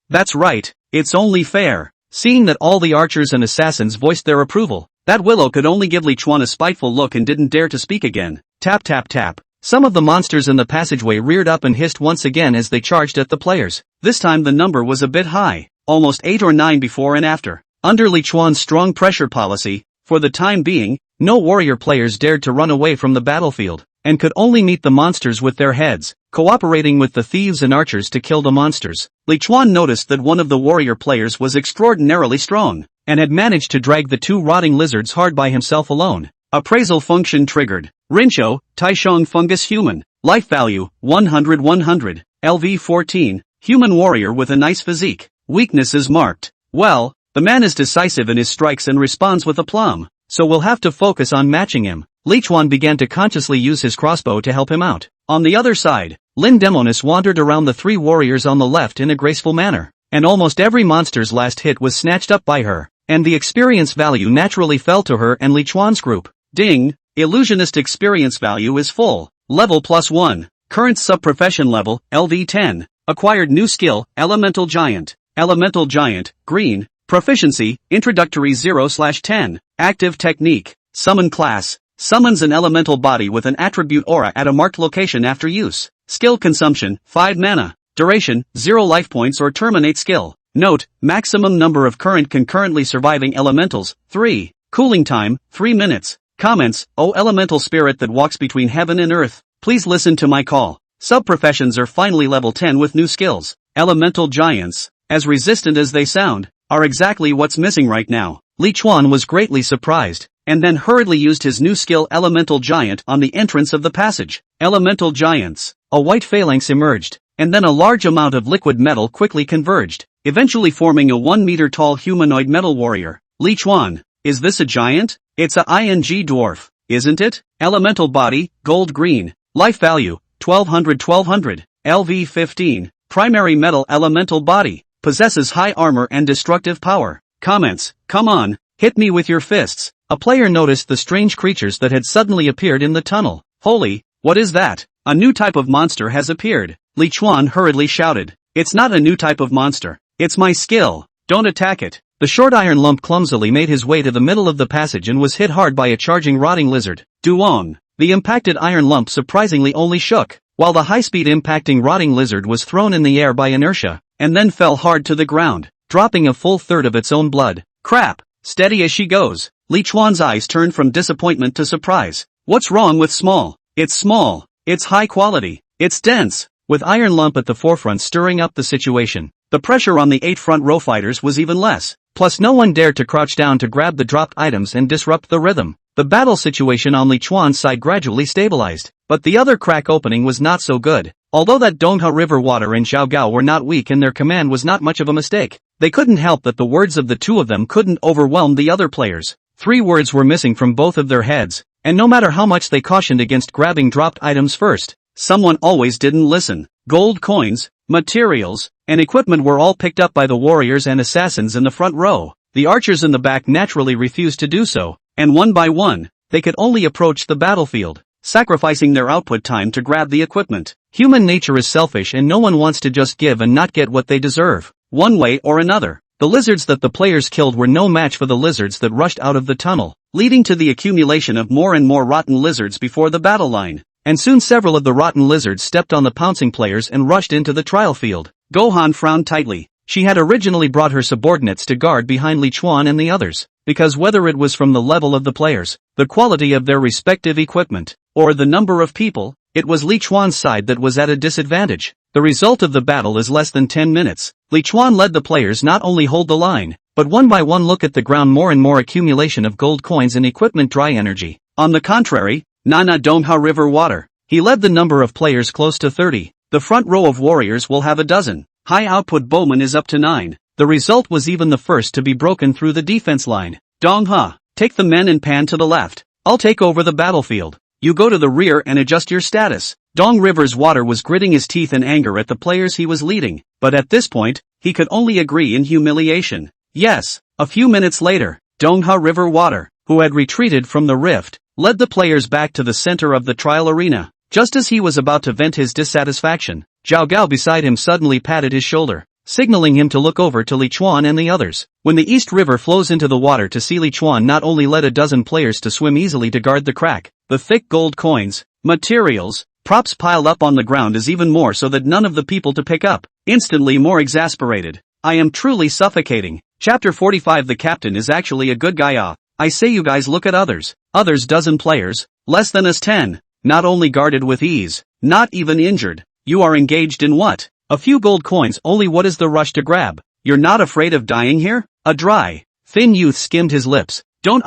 [SPEAKER 1] That's right. It's only fair. Seeing that all the archers and assassins voiced their approval, that Willow could only give Li Chuan a spiteful look and didn't dare to speak again. Tap tap tap. Some of the monsters in the passageway reared up and hissed once again as they charged at the players. This time the number was a bit high. Almost 8 or 9 before and after. Under Li Chuan's strong pressure policy, for the time being, no warrior players dared to run away from the battlefield, and could only meet the monsters with their heads, cooperating with the thieves and archers to kill the monsters. Li Chuan noticed that one of the warrior players was extraordinarily strong, and had managed to drag the 2 rotting lizards hard by himself alone. Appraisal function triggered. Rincho, Taishong fungus human. Life value, 100. LV 14, human warrior with a nice physique. Weakness is marked. Well, the man is decisive in his strikes and responds with aplomb, so we'll have to focus on matching him. Li Chuan began to consciously use his crossbow to help him out. On the other side, Lin Demonis wandered around the 3 warriors on the left in a graceful manner, and almost every monster's last hit was snatched up by her, and the experience value naturally fell to her and Li Chuan's group. Ding! Illusionist experience value is full. Level +1. Current sub-profession level, LV 10. Acquired new skill, Elemental Giant. Elemental Giant, green. Proficiency, introductory 0/10. Active technique. Summon class. Summons an elemental body with an attribute aura at a marked location after use. Skill consumption, 5 mana. Duration, 0 life points or terminate skill. Note, maximum number of concurrently surviving elementals, 3. Cooling time, 3 minutes. Comments, O elemental spirit that walks between heaven and earth, please listen to my call. Sub-professions are finally level 10 with new skills. Elemental giants, as resistant as they sound, are exactly what's missing right now. Li Chuan was greatly surprised, and then hurriedly used his new skill Elemental Giant on the entrance of the passage. Elemental giants. A white phalanx emerged, and then a large amount of liquid metal quickly converged, eventually forming a 1-meter-tall humanoid metal warrior. Li Chuan, is this a giant? It's a ing dwarf, isn't it? Elemental body, gold green. Life value, 1200. LV 15. Primary metal elemental body. Possesses high armor and destructive power. Comments, come on, hit me with your fists. A player noticed the strange creatures that had suddenly appeared in the tunnel. Holy, what is that? A new type of monster has appeared. Li Chuan hurriedly shouted. It's not a new type of monster. It's my skill. Don't attack it. The short iron lump clumsily made his way to the middle of the passage and was hit hard by a charging rotting lizard. Duong. The impacted iron lump surprisingly only shook, while the high-speed impacting rotting lizard was thrown in the air by inertia, and then fell hard to the ground, dropping a full third of its own blood. Crap! Steady as she goes. Li Chuan's eyes turned from disappointment to surprise. What's wrong with small? It's small. It's high quality. It's dense. With iron lump at the forefront stirring up the situation, the pressure on the 8 front row fighters was even less. Plus no one dared to crouch down to grab the dropped items and disrupt the rhythm. The battle situation on Li Chuan's side gradually stabilized, but the other crack opening was not so good. Although that Dongha River water and Xiaogao were not weak and their command was not much of a mistake, they couldn't help that the words of the 2 of them couldn't overwhelm the other players. 3 words were missing from both of their heads, and no matter how much they cautioned against grabbing dropped items first, someone always didn't listen. Gold coins, materials, and equipment were all picked up by the warriors and assassins in the front row. The archers in the back naturally refused to do so, and one by one, they could only approach the battlefield, sacrificing their output time to grab the equipment. Human nature is selfish and no one wants to just give and not get what they deserve, one way or another. The lizards that the players killed were no match for the lizards that rushed out of the tunnel, leading to the accumulation of more and more rotten lizards before the battle line. And soon several of the rotten lizards stepped on the pouncing players and rushed into the trial field. Gohan frowned tightly. She had originally brought her subordinates to guard behind Li Chuan and the others, because whether it was from the level of the players, the quality of their respective equipment, or the number of people, it was Li Chuan's side that was at a disadvantage. The result of the battle is less than 10 minutes. Li Chuan led the players not only hold the line, but one by one look at the ground, more and more accumulation of gold coins and equipment dry energy. On the contrary, Nana Dongha River water. He led the number of players close to 30. The front row of warriors will have a dozen. High output bowman is up to 9. The result was even the first to be broken through the defense line. Dongha, take the men and pan to the left. I'll take over the battlefield. You go to the rear and adjust your status. Dong River's water was gritting his teeth in anger at the players he was leading, but at this point, he could only agree in humiliation. Yes. A few minutes later, Dongha River water, who had retreated from the rift, led the players back to the center of the trial arena. Just as he was about to vent his dissatisfaction, Zhao Gao beside him suddenly patted his shoulder, signaling him to look over to Li Chuan and the others. When the East River flows into the water to sea, Li Chuan not only led a dozen players to swim easily to guard the crack, the thick gold coins, materials, props piled up on the ground is even more so that none of the people to pick up. Instantly more exasperated. I am truly suffocating. Chapter 45. The captain is actually a good guy. I say, you guys look at others. Others dozen players, less than us 10, not only guarded with ease, not even injured. You are engaged in what? A few gold coins only. What is the rush to grab? You're not afraid of dying here? A dry, thin youth skimmed his lips. Don't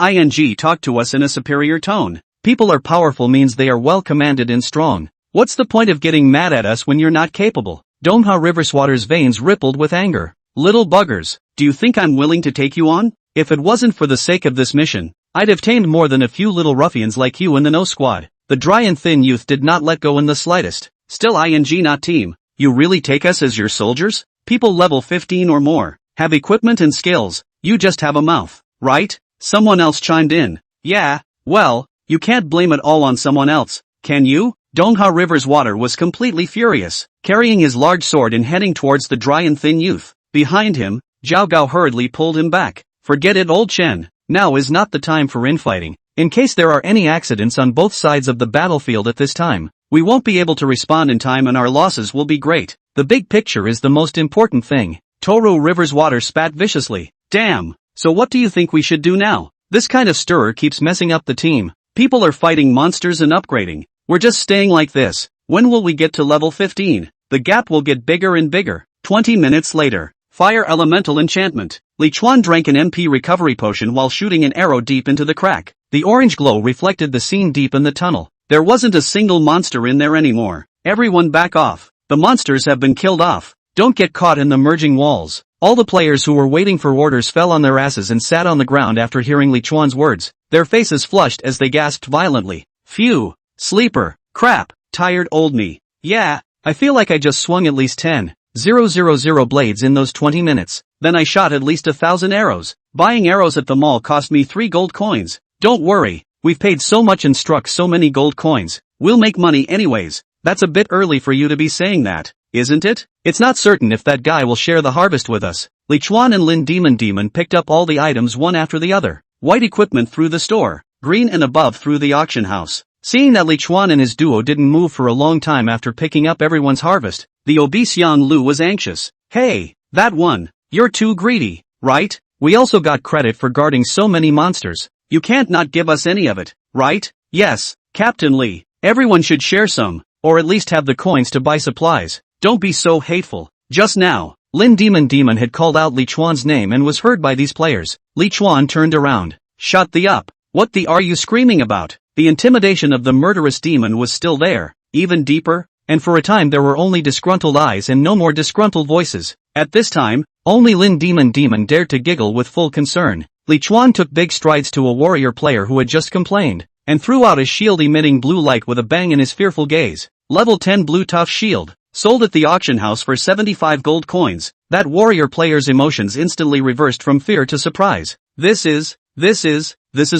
[SPEAKER 1] talk to us in a superior tone. People are powerful means they are well commanded and strong. What's the point of getting mad at us when you're not capable? Dongha Riverswater's veins rippled with anger. Little buggers, do you think I'm willing to take you on? If it wasn't for the sake of this mission, I'd have tamed more than a few little ruffians like you in the no squad. The dry and thin youth did not let go in the slightest. Still not team. You really take us as your soldiers? People level 15 or more, have equipment and skills, you just have a mouth, right? Someone else chimed in. Yeah, well, you can't blame it all on someone else, can you? Dongha River's water was completely furious, carrying his large sword and heading towards the dry and thin youth. Behind him, Zhao Gao hurriedly pulled him back. Forget it, old Chen. Now is not the time for infighting. In case there are any accidents on both sides of the battlefield at this time, we won't be able to respond in time and our losses will be great. The big picture is the most important thing. Toru River's water spat viciously. Damn. So what do you think we should do now? This kind of stirrer keeps messing up the team. People are fighting monsters and upgrading. We're just staying like this. When will we get to level 15? The gap will get bigger and bigger. 20 minutes later. Fire elemental enchantment. Li Chuan drank an MP recovery potion while shooting an arrow deep into the crack. The orange glow reflected the scene deep in the tunnel. There wasn't a single monster in there anymore. Everyone back off. The monsters have been killed off. Don't get caught in the merging walls. All the players who were waiting for orders fell on their asses and sat on the ground after hearing Li Chuan's words. Their faces flushed as they gasped violently. Phew. Sleeper. Crap. Tired old me. Yeah, I feel like I just swung at least 10,000 blades in those 20 minutes. Then I shot at least 1,000 arrows. Buying arrows at the mall cost me 3 gold coins. Don't worry. We've paid so much and struck so many gold coins. We'll make money anyways. That's a bit early for you to be saying that, isn't it? It's not certain if that guy will share the harvest with us. Li Chuan and Lin Demon picked up all the items one after the other. White equipment through the store, green and above through the auction house. Seeing that Li Chuan and his duo didn't move for a long time after picking up everyone's harvest, the obese Yang Lu was anxious. Hey, that one, you're too greedy, right? We also got credit for guarding so many monsters. You can't not give us any of it, right? Yes, Captain Li. Everyone should share some, or at least have the coins to buy supplies. Don't be so hateful. Just now, Lin Demon had called out Li Chuan's name and was heard by these players. Li Chuan turned around. Shut the up. What the are you screaming about? The intimidation of the murderous demon was still there, even deeper, and for a time there were only disgruntled eyes and no more disgruntled voices. At this time, only Lin Demon dared to giggle with full concern. Li Chuan took big strides to a warrior player who had just complained, and threw out a shield emitting blue light with a bang in his fearful gaze. Level 10 blue tough shield, sold at the auction house for 75 gold coins. That warrior player's emotions instantly reversed from fear to surprise. This is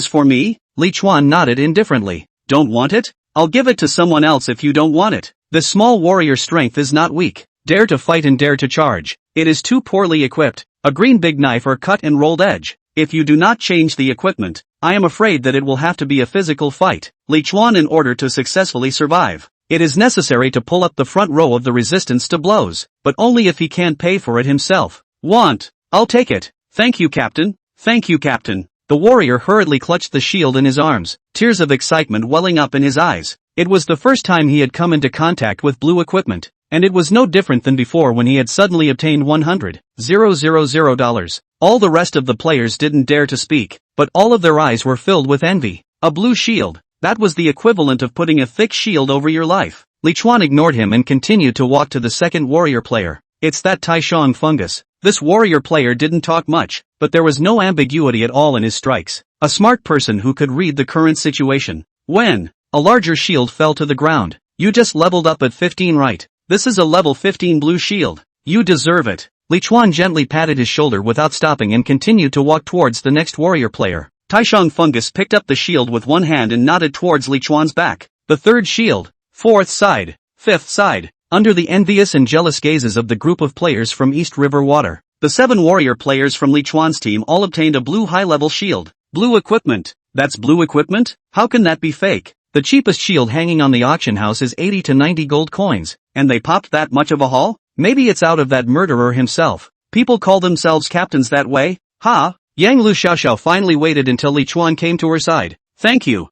[SPEAKER 1] for me? Li Chuan nodded indifferently. Don't want it? I'll give it to someone else if you don't want it. The small warrior strength is not weak. Dare to fight and dare to charge. It is too poorly equipped. A green big knife or cut and rolled edge. If you do not change the equipment, I am afraid that it will have to be a physical fight. Li Chuan, in order to successfully survive, it is necessary to pull up the front row of the resistance to blows, but only if he can't pay for it himself. I'll take it. Thank you, Captain. Thank you, Captain. The warrior hurriedly clutched the shield in his arms, tears of excitement welling up in his eyes. It was the first time he had come into contact with blue equipment, and it was no different than before when he had suddenly obtained $100,000. All the rest of the players didn't dare to speak, but all of their eyes were filled with envy. A blue shield, that was the equivalent of putting a thick shield over your life. Li Chuan ignored him and continued to walk to the second warrior player. It's that Taishang fungus. This warrior player didn't talk much, but there was no ambiguity at all in his strikes. A smart person who could read the current situation. When a larger shield fell to the ground. You just leveled up at 15, right? This is a level 15 blue shield. You deserve it. Li Chuan gently patted his shoulder without stopping and continued to walk towards the next warrior player. Taishang fungus picked up the shield with one hand and nodded towards Li Chuan's back. The third shield, fourth side, fifth side. Under the envious and jealous gazes of the group of players from East River Water, the 7 warrior players from Li Chuan's team all obtained a blue high-level shield. Blue equipment. That's blue equipment? How can that be fake? The cheapest shield hanging on the auction house is 80 to 90 gold coins, and they popped that much of a haul? Maybe it's out of that murderer himself. People call themselves captains that way? Ha! Yang Lu Xiaoxiao finally waited until Li Chuan came to her side. Thank you,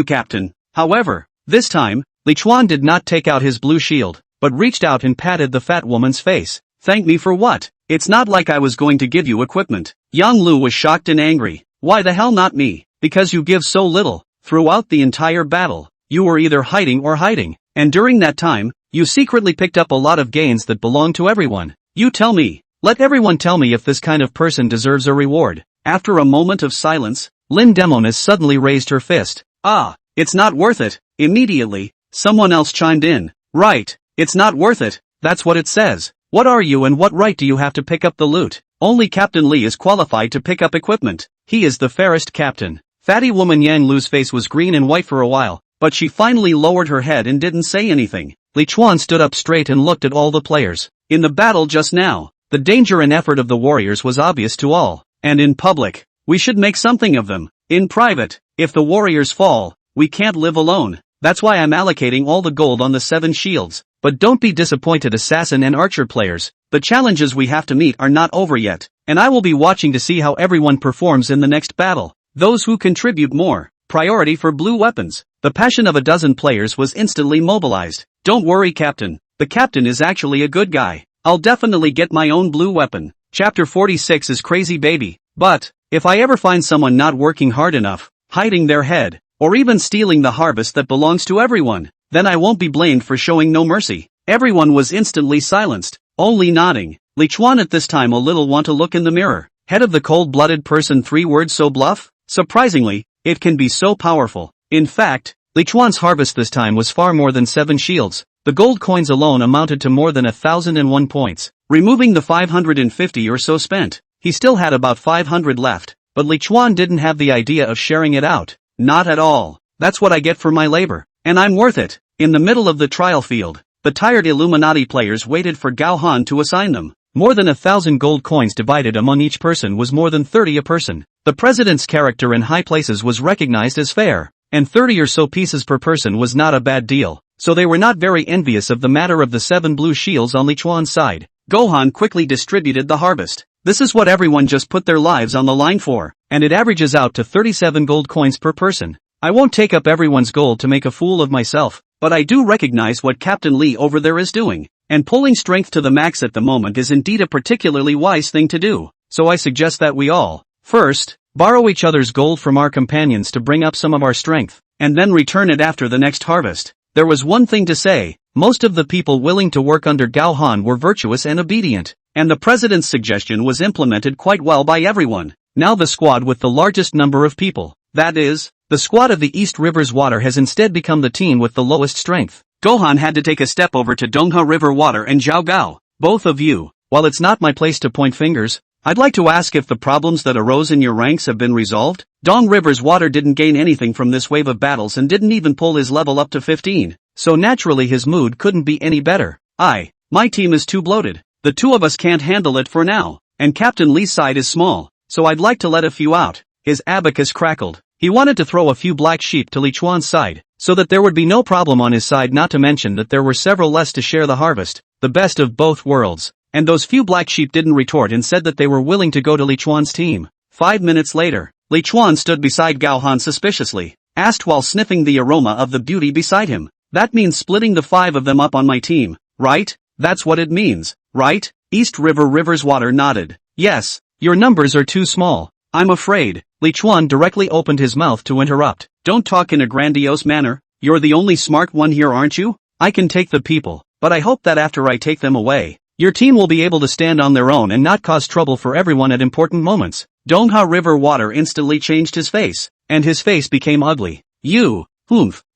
[SPEAKER 1] captain. However, this time, Li Chuan did not take out his blue shield, but reached out and patted the fat woman's face. Thank me for what? It's not like I was going to give you equipment. Yang Lu was shocked and angry. Why the hell not me? Because you give so little. Throughout the entire battle, you were either hiding, and during that time, you secretly picked up a lot of gains that belong to everyone. You tell me. Let everyone tell me if this kind of person deserves a reward. After a moment of silence, Lin Demonis suddenly raised her fist. Ah, it's not worth it. Immediately, someone else chimed in. Right. It's not worth it, that's what it says. What are you and what right do you have to pick up the loot? Only Captain Li is qualified to pick up equipment. He is the fairest captain. Fatty woman Yang Lu's face was green and white for a while, but she finally lowered her head and didn't say anything. Li Chuan stood up straight and looked at all the players. In the battle just now, the danger and effort of the warriors was obvious to all. And in public, we should make something of them. In private, if the warriors fall, we can't live alone. That's why I'm allocating all the gold on the 7 shields. But don't be disappointed, assassin and archer players. The challenges we have to meet are not over yet, and I will be watching to see how everyone performs in the next battle. Those who contribute more, priority for blue weapons. The passion of a dozen players was instantly mobilized. Don't worry, Captain. The captain is actually a good guy. I'll definitely get my own blue weapon. Chapter 46 is crazy baby. But, if I ever find someone not working hard enough, hiding their head, or even stealing the harvest that belongs to everyone, then I won't be blamed for showing no mercy. Everyone was instantly silenced, only nodding. Li Chuan at this time a little want to look in the mirror. Head of the cold-blooded person, 3 words so bluff? Surprisingly, it can be so powerful. In fact, Li Chuan's harvest this time was far more than 7 shields. The gold coins alone amounted to more than 1,001 points. Removing the 550 or so spent, he still had about 500 left, but Li Chuan didn't have the idea of sharing it out. Not at all. That's what I get for my labor. And I'm worth it. In the middle of the trial field, the tired Illuminati players waited for Gao Han to assign them. More than 1,000 gold coins divided among each person was more than 30 a person. The president's character in high places was recognized as fair, and 30 or so pieces per person was not a bad deal, so they were not very envious of the matter of the 7 blue shields on Li Chuan's side. Gohan quickly distributed the harvest. This is what everyone just put their lives on the line for, and it averages out to 37 gold coins per person. I won't take up everyone's gold to make a fool of myself, but I do recognize what Captain Li over there is doing, and pulling strength to the max at the moment is indeed a particularly wise thing to do, so I suggest that we all, first, borrow each other's gold from our companions to bring up some of our strength, and then return it after the next harvest. There was one thing to say, most of the people willing to work under Gao Han were virtuous and obedient, and the president's suggestion was implemented quite well by everyone. Now the squad with the largest number of people, that is, the squad of the East River's Water has instead become the team with the lowest strength. Gohan had to take a step over to Dongha River Water and Zhao Gao. Both of you, while it's not my place to point fingers, I'd like to ask if the problems that arose in your ranks have been resolved? Dong River's Water didn't gain anything from this wave of battles and didn't even pull his level up to 15, so naturally his mood couldn't be any better. My team is too bloated. The two of us can't handle it for now, and Captain Li's side is small, so I'd like to let a few out. His abacus crackled. He wanted to throw a few black sheep to Li Chuan's side, so that there would be no problem on his side, not to mention that there were several less to share the harvest, the best of both worlds. And those few black sheep didn't retort and said that they were willing to go to Li Chuan's team. 5 minutes later, Li Chuan stood beside Gao Han suspiciously, asked while sniffing the aroma of the beauty beside him. That means splitting the 5 of them up on my team. right? That's what it means, right? East River's water nodded. Yes, your numbers are too small. I'm afraid. Li Chuan directly opened his mouth to interrupt. Don't talk in a grandiose manner. You're the only smart one here, aren't you? I can take the people, but I hope that after I take them away, your team will be able to stand on their own and not cause trouble for everyone at important moments. Dongha River water instantly changed his face, and his face became ugly. You,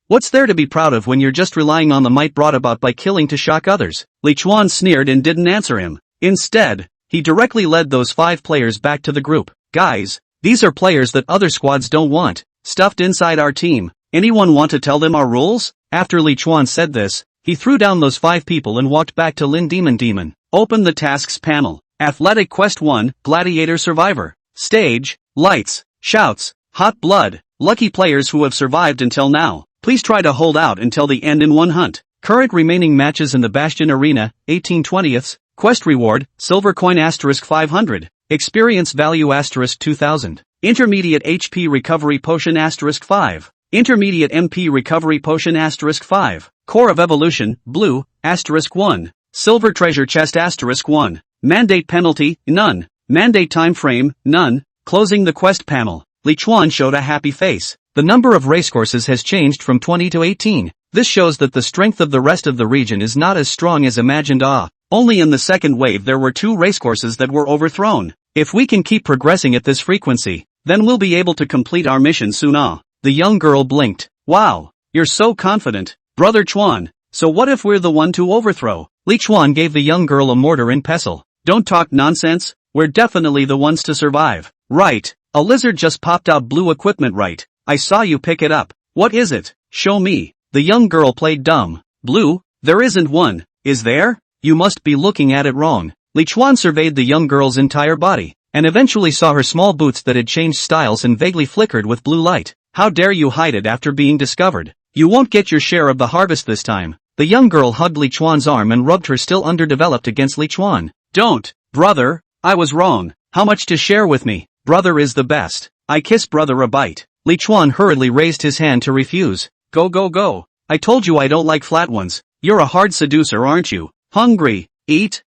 [SPEAKER 1] what's there to be proud of when you're just relying on the might brought about by killing to shock others? Li Chuan sneered and didn't answer him. Instead, he directly led those 5 players back to the group. Guys, these are players that other squads don't want, stuffed inside our team. Anyone want to tell them our rules? After Li Chuan said this, he threw down those 5 people and walked back to Lin Demon. Open the tasks panel. Athletic Quest 1, Gladiator Survivor. Stage, lights, shouts, hot blood. Lucky players who have survived until now, please try to hold out until the end in one hunt. Current remaining matches in the Bastion Arena, 18/20ths. Quest reward, silver coin *500. Experience value *2000. Intermediate HP recovery potion *5. Intermediate MP recovery potion *5. Core of evolution, blue, *1. Silver treasure chest *1. Mandate penalty, none. Mandate time frame, none. Closing the quest panel, Li Chuan showed a happy face. The number of racecourses has changed from 20 to 18. This shows that the strength of the rest of the region is not as strong as imagined. Only in the second wave there were 2 racecourses that were overthrown. If we can keep progressing at this frequency, then we'll be able to complete our mission soon. The young girl blinked. Wow, you're so confident, Brother Chuan. So what if we're the one to overthrow? Li Chuan gave the young girl a mortar and pestle. Don't talk nonsense, we're definitely the ones to survive. Right, a lizard just popped out blue equipment, right? I saw you pick it up. What is it? Show me. The young girl played dumb. Blue? There isn't one, is there? You must be looking at it wrong. Li Chuan surveyed the young girl's entire body, and eventually saw her small boots that had changed styles and vaguely flickered with blue light. How dare you hide it after being discovered? You won't get your share of the harvest this time. The young girl hugged Li Chuan's arm and rubbed her still underdeveloped against Li Chuan. Don't, brother, I was wrong. How much to share with me? Brother is the best. I kiss brother a bite. Li Chuan hurriedly raised his hand to refuse. Go. I told you I don't like flat ones. You're a hard seducer, aren't you? Hungry. Eat.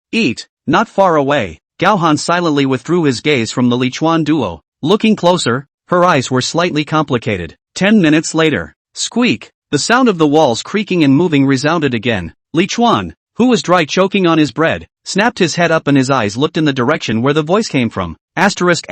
[SPEAKER 1] Not far away. Gaohan silently withdrew his gaze from the Li Chuan duo. Looking closer, her eyes were slightly complicated. 10 minutes later. Squeak. The sound of the walls creaking and moving resounded again. Li Chuan, who was dry choking on his bread, snapped his head up and his eyes looked in the direction where the voice came from. Asterisk.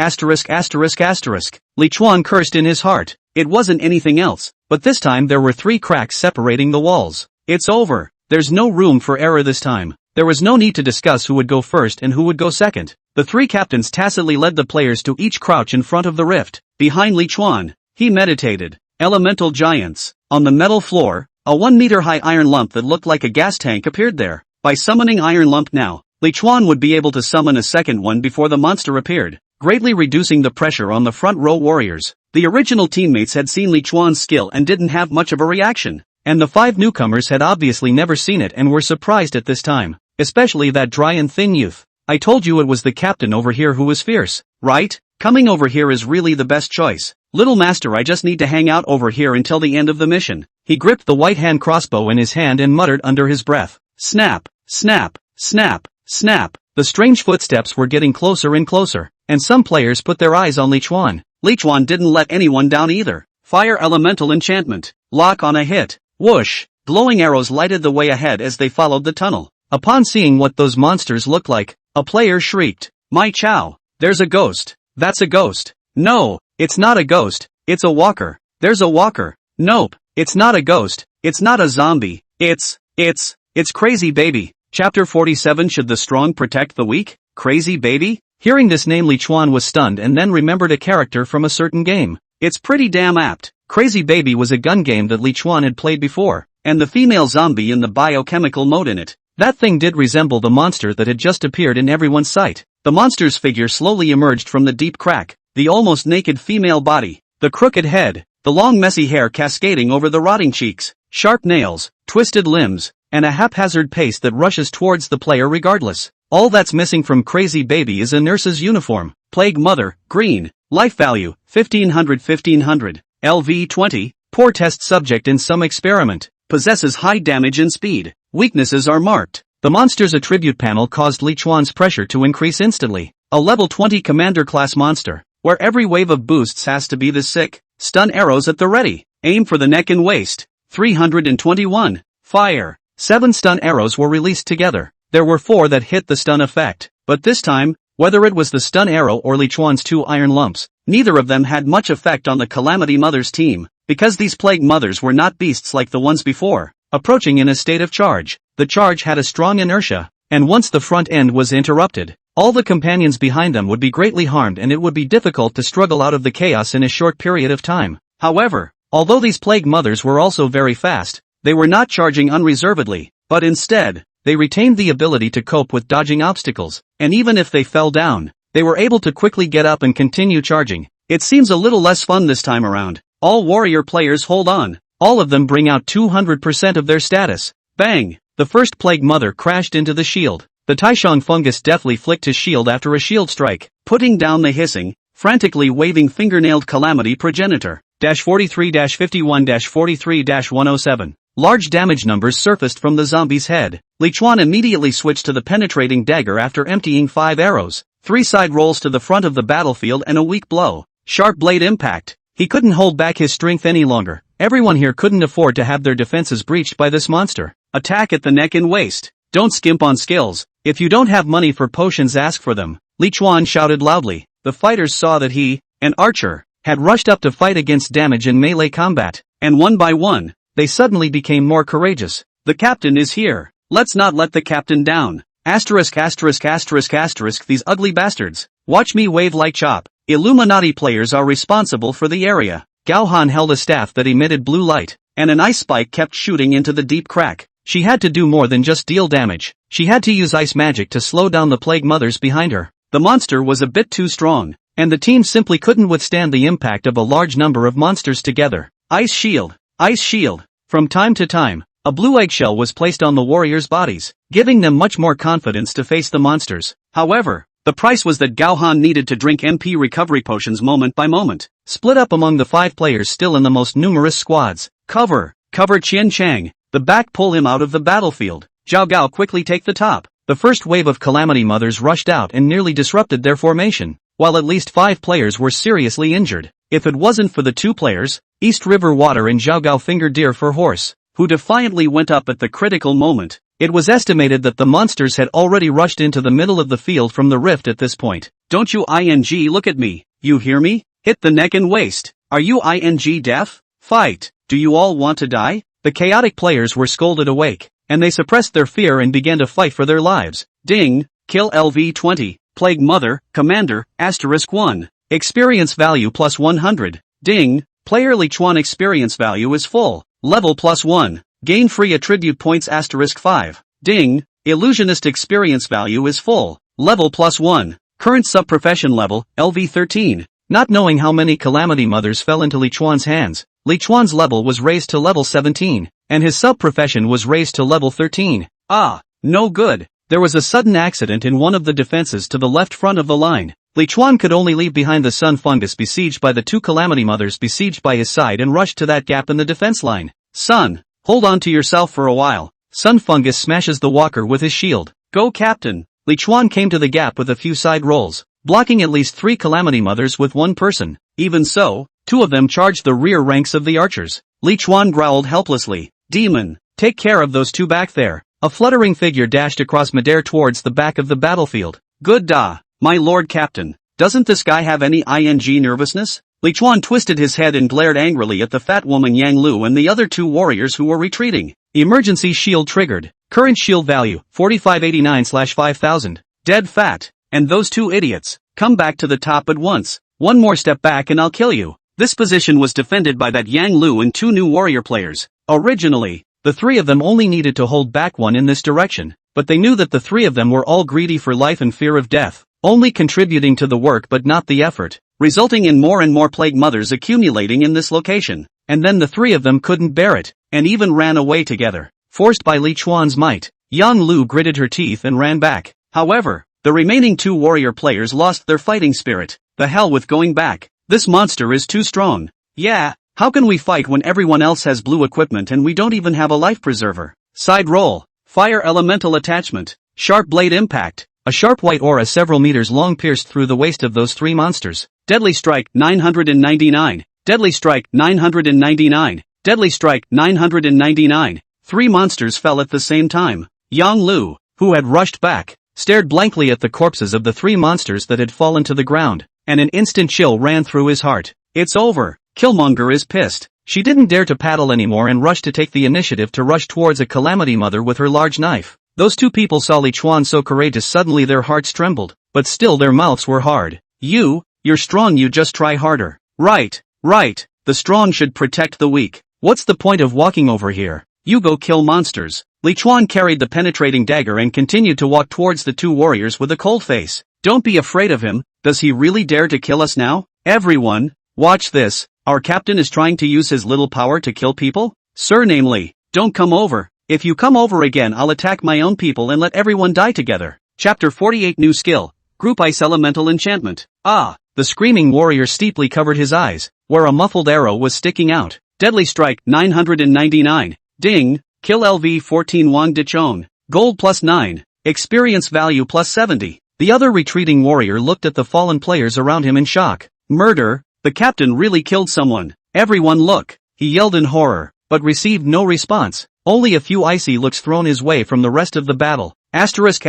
[SPEAKER 1] Li Chuan cursed in his heart. It wasn't anything else, but this time there were 3 cracks separating the walls. It's over. There's no room for error this time. There was no need to discuss who would go first and who would go second. The 3 captains tacitly led the players to each crouch in front of the rift. Behind Li Chuan, he meditated. Elemental giants. On the metal floor, a 1-meter-high iron lump that looked like a gas tank appeared there. By summoning iron lump now, Li Chuan would be able to summon a second one before the monster appeared, greatly reducing the pressure on the front row warriors. The original teammates had seen Li Chuan's skill and didn't have much of a reaction, and the 5 newcomers had obviously never seen it and were surprised at this time, especially that dry and thin youth. I told you it was the captain over here who was fierce, right? Coming over here is really the best choice. Little master, I just need to hang out over here until the end of the mission. He gripped the white hand crossbow in his hand and muttered under his breath. Snap. The strange footsteps were getting closer and closer, and some players put their eyes on Li Chuan. Li Chuan didn't let anyone down either. Fire elemental enchantment. Lock on a hit. Whoosh. Glowing arrows lighted the way ahead as they followed the tunnel. Upon seeing what those monsters looked like, a player shrieked. My chow. There's a ghost. That's a ghost. No, it's not a ghost. It's a walker. There's a walker. Nope, it's not a ghost. It's not a zombie. It's Crazy Baby. Chapter 47. Should the strong protect the weak? Crazy Baby? Hearing this name, Li Chuan was stunned and then remembered a character from a certain game. It's pretty damn apt. Crazy Baby was a gun game that Li Chuan had played before, and the female zombie in the biochemical mode in it. That thing did resemble the monster that had just appeared in everyone's sight. The monster's figure slowly emerged from the deep crack, the almost naked female body, the crooked head, the long messy hair cascading over the rotting cheeks, sharp nails, twisted limbs, and a haphazard pace that rushes towards the player regardless. All that's missing from Crazy Baby is a nurse's uniform. Plague Mother, green, life value, 1500, LV 20, poor test subject in some experiment, possesses high damage and speed. Weaknesses are marked. The monster's attribute panel caused Li Chuan's pressure to increase instantly. A level 20 commander class monster, where every wave of boosts has to be this sick. Stun arrows at the ready. Aim for the neck and waist. 321. Fire. 7 stun arrows were released together. There were 4 that hit the stun effect, but this time, whether it was the stun arrow or Li Chuan's 2 iron lumps, neither of them had much effect on the Calamity Mother's team, because these Plague Mothers were not beasts like the ones before. Approaching in a state of charge, the charge had a strong inertia, and once the front end was interrupted, all the companions behind them would be greatly harmed and it would be difficult to struggle out of the chaos in a short period of time. However, although these Plague Mothers were also very fast, they were not charging unreservedly, but instead, they retained the ability to cope with dodging obstacles, and even if they fell down, they were able to quickly get up and continue charging. It seems a little less fun this time around. All warrior players hold on. All of them bring out 200% of their status. Bang! The first Plague Mother crashed into the shield. The Taishang fungus deftly flicked his shield after a shield strike, putting down the hissing, frantically waving fingernailed Calamity progenitor. 43-51-43-107. Large damage numbers surfaced from the zombie's head. Li Chuan immediately switched to the penetrating dagger after emptying 5 arrows, 3 side rolls to the front of the battlefield and a weak blow. Sharp blade impact. He couldn't hold back his strength any longer. Everyone here couldn't afford to have their defenses breached by this monster. Attack at the neck and waist. Don't skimp on skills. If you don't have money for potions, ask for them. Li Chuan shouted loudly. The fighters saw that he, an archer, had rushed up to fight against damage in melee combat, and one by one, they suddenly became more courageous. The captain is here. Let's not let the captain down. Asterisk. These ugly bastards. Watch me wave like chop. Illuminati players are responsible for the area. Gao Han held a staff that emitted blue light, and an ice spike kept shooting into the deep crack. She had to do more than just deal damage. She had to use ice magic to slow down the Plague Mothers behind her. The monster was a bit too strong, and the team simply couldn't withstand the impact of a large number of monsters together. Ice shield. Ice shield. From time to time, a blue eggshell was placed on the warriors' bodies, giving them much more confidence to face the monsters. However, the price was that Gao Han needed to drink MP recovery potions moment by moment. Split up among the 5 players still in the most numerous squads. Cover Qian Chang. The back pull him out of the battlefield. Zhao Gao quickly take the top. The first wave of Calamity Mothers rushed out and nearly disrupted their formation, while at least 5 players were seriously injured. If it wasn't for the 2 players, East River Water and Zhao Gao Finger Deer for Horse, who defiantly went up at the critical moment, it was estimated that the monsters had already rushed into the middle of the field from the rift at this point. Don't you look at me, you hear me? Hit the neck and waist. Are you deaf? Fight. Do you all want to die? The chaotic players were scolded awake, and they suppressed their fear and began to fight for their lives. Ding. Kill LV20. Plague Mother, Commander, *1. Experience value plus 100. Ding. Player Li Chuan experience value is full. Level plus 1. Gain free attribute points *5. Ding. Illusionist experience value is full. Level plus 1. Current sub-profession level, LV13. Not knowing how many Calamity Mothers fell into Li Chuan's hands, Li Chuan's level was raised to level 17, and his sub-profession was raised to level 13. Ah, no good. There was a sudden accident in one of the defenses to the left front of the line. Li Chuan could only leave behind the Sun Fungus besieged by the 2 Calamity Mothers besieged by his side and rushed to that gap in the defense line. Sun, hold on to yourself for a while. Sun Fungus smashes the walker with his shield. Go captain. Li Chuan came to the gap with a few side rolls, blocking at least 3 Calamity Mothers with 1 person. Even so, 2 of them charged the rear ranks of the archers. Li Chuan growled helplessly. Demon, take care of those 2 back there. A fluttering figure dashed across midair towards the back of the battlefield. Good da, my lord captain. Doesn't this guy have any nervousness? Li Chuan twisted his head and glared angrily at the fat woman Yang Lu and the other 2 warriors who were retreating. Emergency shield triggered. Current shield value, 4589/5000. Dead fat. And those 2 idiots, come back to the top at once. 1 more step back and I'll kill you. This position was defended by that Yang Lu and 2 new warrior players. Originally, the 3 of them only needed to hold back 1 in this direction, but they knew that the 3 of them were all greedy for life and fear of death, only contributing to the work but not the effort, resulting in more and more Plague Mothers accumulating in this location. And then the 3 of them couldn't bear it, and even ran away together, forced by Li Chuan's might. Yang Lu gritted her teeth and ran back. However, the remaining 2 warrior players lost their fighting spirit. The hell with going back. This monster is too strong. Yeah, how can we fight when everyone else has blue equipment and we don't even have a life preserver? Side roll. Fire elemental attachment. Sharp blade impact. A sharp white aura several meters long pierced through the waist of those three monsters. Deadly strike 999. Deadly strike 999. Deadly strike 999. Three monsters fell at the same time. Yang Lu, who had rushed back, stared blankly at the corpses of the three monsters that had fallen to the ground, and an instant chill ran through his heart. It's over. Killmonger is pissed. She didn't dare to paddle anymore and rushed to take the initiative to rush towards a Calamity Mother with her large knife. Those two people saw Li Chuan so courageous suddenly their hearts trembled, but still their mouths were hard. You're strong, you just try harder. Right. The strong should protect the weak. What's the point of walking over here? You go kill monsters. Li Chuan carried the penetrating dagger and continued to walk towards the two warriors with a cold face. Don't be afraid of him. Does he really dare to kill us now? Everyone, watch this. Our captain is trying to use his little power to kill people? Sir, namely, don't come over. If you come over again, I'll attack my own people and let everyone die together. Chapter 48 New Skill. Group Ice Elemental Enchantment. The screaming warrior steeply covered his eyes, where a muffled arrow was sticking out. Deadly strike 999. Ding. Kill LV 14 Wang Dichon. Gold +9. Experience value +70. The other retreating warrior looked at the fallen players around him in shock. Murder. The captain really killed someone. Everyone look. He yelled in horror, but received no response. Only a few icy looks thrown his way from the rest of the battle. Asterisk.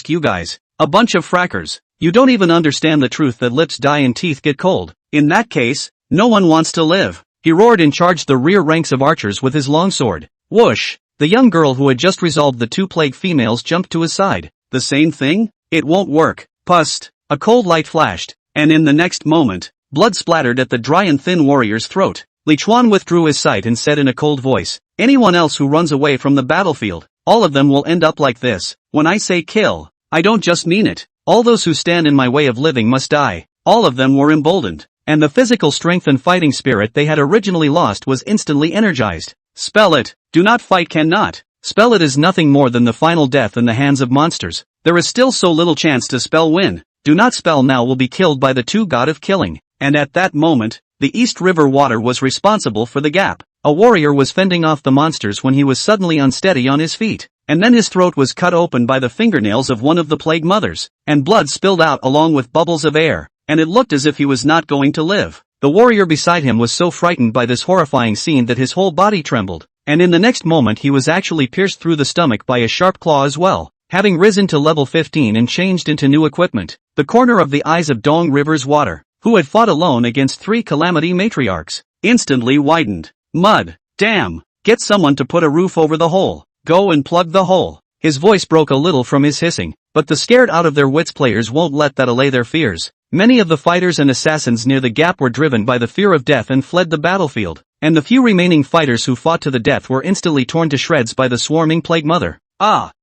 [SPEAKER 1] You guys. A bunch of frackers. You don't even understand the truth that lips die and teeth get cold. In that case, no one wants to live. He roared and charged the rear ranks of archers with his longsword. Whoosh! The young girl who had just resolved the two plague females jumped to his side. The same thing? It won't work. Pust! A cold light flashed, and in the next moment, blood splattered at the dry and thin warrior's throat. Li Chuan withdrew his sight and said in a cold voice, anyone else who runs away from the battlefield, all of them will end up like this. When I say kill, I don't just mean it. All those who stand in my way of living must die. All of them were emboldened, and the physical strength and fighting spirit they had originally lost was instantly energized. Spell it. Do not fight cannot. Spell it is nothing more than the final death in the hands of monsters. There is still so little chance to spell win. Do not spell now will be killed by the two god of killing. And at that moment, the East River water was responsible for the gap. A warrior was fending off the monsters when he was suddenly unsteady on his feet, and then his throat was cut open by the fingernails of one of the plague mothers, and blood spilled out along with bubbles of air, and it looked as if he was not going to live. The warrior beside him was so frightened by this horrifying scene that his whole body trembled, and in the next moment he was actually pierced through the stomach by a sharp claw as well. Having risen to level 15 and changed into new equipment, the corner of the eyes of Dong River's water, who had fought alone against 3 calamity matriarchs, instantly widened. Mud. Damn. Get someone to put a roof over the hole. Go and plug the hole. His voice broke a little from his hissing, but the scared out of their wits players won't let that allay their fears. Many of the fighters and assassins near the gap were driven by the fear of death and fled the battlefield, and the few remaining fighters who fought to the death were instantly torn to shreds by the swarming plague mother.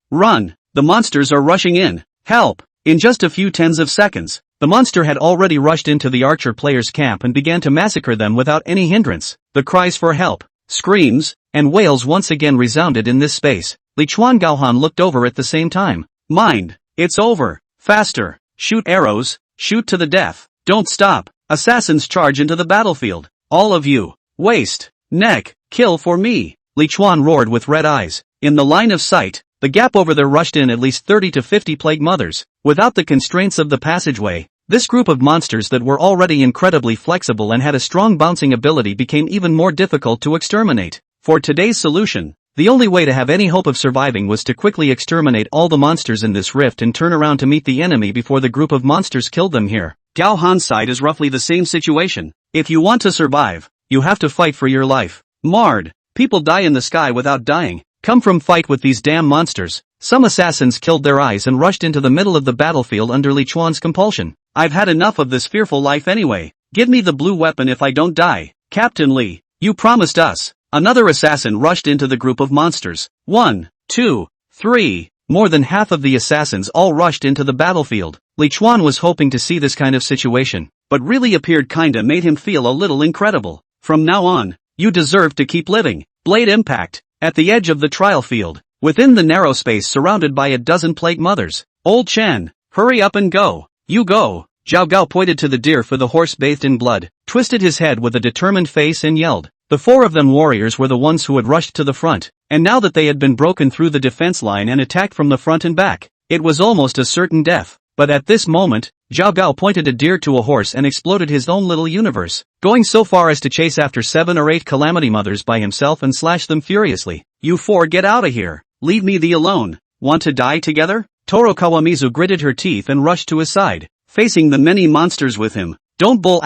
[SPEAKER 1] Run! The monsters are rushing in. Help! In just a few tens of seconds, the monster had already rushed into the archer players' camp and began to massacre them without any hindrance. The cries for help, screams, and wails once again resounded in this space. Li Chuan Gaohan looked over at the same time. Mind! It's over! Faster! Shoot arrows! Shoot to the death! Don't stop! Assassins charge into the battlefield! All of you! Waist! Neck! Kill for me! Li Chuan roared with red eyes. In the line of sight, the gap over there rushed in at least 30 to 50 plague mothers. Without the constraints of the passageway, this group of monsters that were already incredibly flexible and had a strong bouncing ability became even more difficult to exterminate. For today's solution, the only way to have any hope of surviving was to quickly exterminate all the monsters in this rift and turn around to meet the enemy before the group of monsters killed them here. Gao Han's side is roughly the same situation. If you want to survive, you have to fight for your life. Marred. People die in the sky without dying. Come from fight with these damn monsters. Some assassins killed their eyes and rushed into the middle of the battlefield under Li Chuan's compulsion. I've had enough of this fearful life anyway. Give me the blue weapon if I don't die. Captain Li, you promised us. Another assassin rushed into the group of monsters. 1, 2, 3. More than half of the assassins all rushed into the battlefield. Li Chuan was hoping to see this kind of situation, but really appeared kinda made him feel a little incredible. From now on, you deserve to keep living. Blade impact. At the edge of the trial field, within the narrow space surrounded by a dozen plague mothers. Old Chen, hurry up and go. You go. Zhao Gao pointed to the deer for the horse bathed in blood, twisted his head with a determined face and yelled. The 4 of them warriors were the ones who had rushed to the front, and now that they had been broken through the defense line and attacked from the front and back, it was almost a certain death. But at this moment, Zhao Gao pointed a deer to a horse and exploded his own little universe, going so far as to chase after 7 or 8 calamity mothers by himself and slash them furiously. "You four get out of here. Leave me the alone. Want to die together?" Toro Kawamizu gritted her teeth and rushed to his side, facing the many monsters with him. "Don't bull ******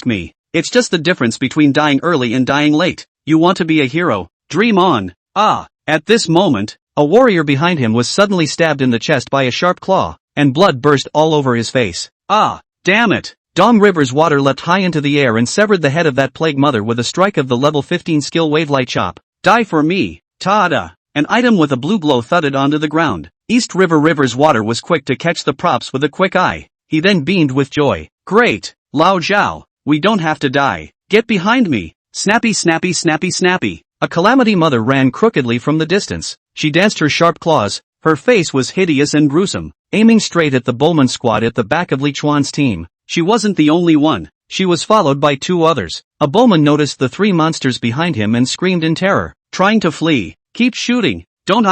[SPEAKER 1] me. It's just the difference between dying early and dying late. You want to be a hero? Dream on." At this moment, a warrior behind him was suddenly stabbed in the chest by a sharp claw, and blood burst all over his face. Damn it! Dong River's water leapt high into the air and severed the head of that plague mother with a strike of the level 15 skill wavelight chop. "Die for me, ta-da!" An item with a blue glow thudded onto the ground. East River's water was quick to catch the props with a quick eye. He then beamed with joy. "Great, Lao Zhao, we don't have to die. Get behind me." Snappy snappy snappy snappy. A calamity mother ran crookedly from the distance. She danced her sharp claws. Her face was hideous and gruesome, aiming straight at the bowman squad at the back of Li Chuan's team. She wasn't the only one. She was followed by 2 others. A bowman noticed the 3 monsters behind him and screamed in terror, trying to flee. "Keep shooting. Don't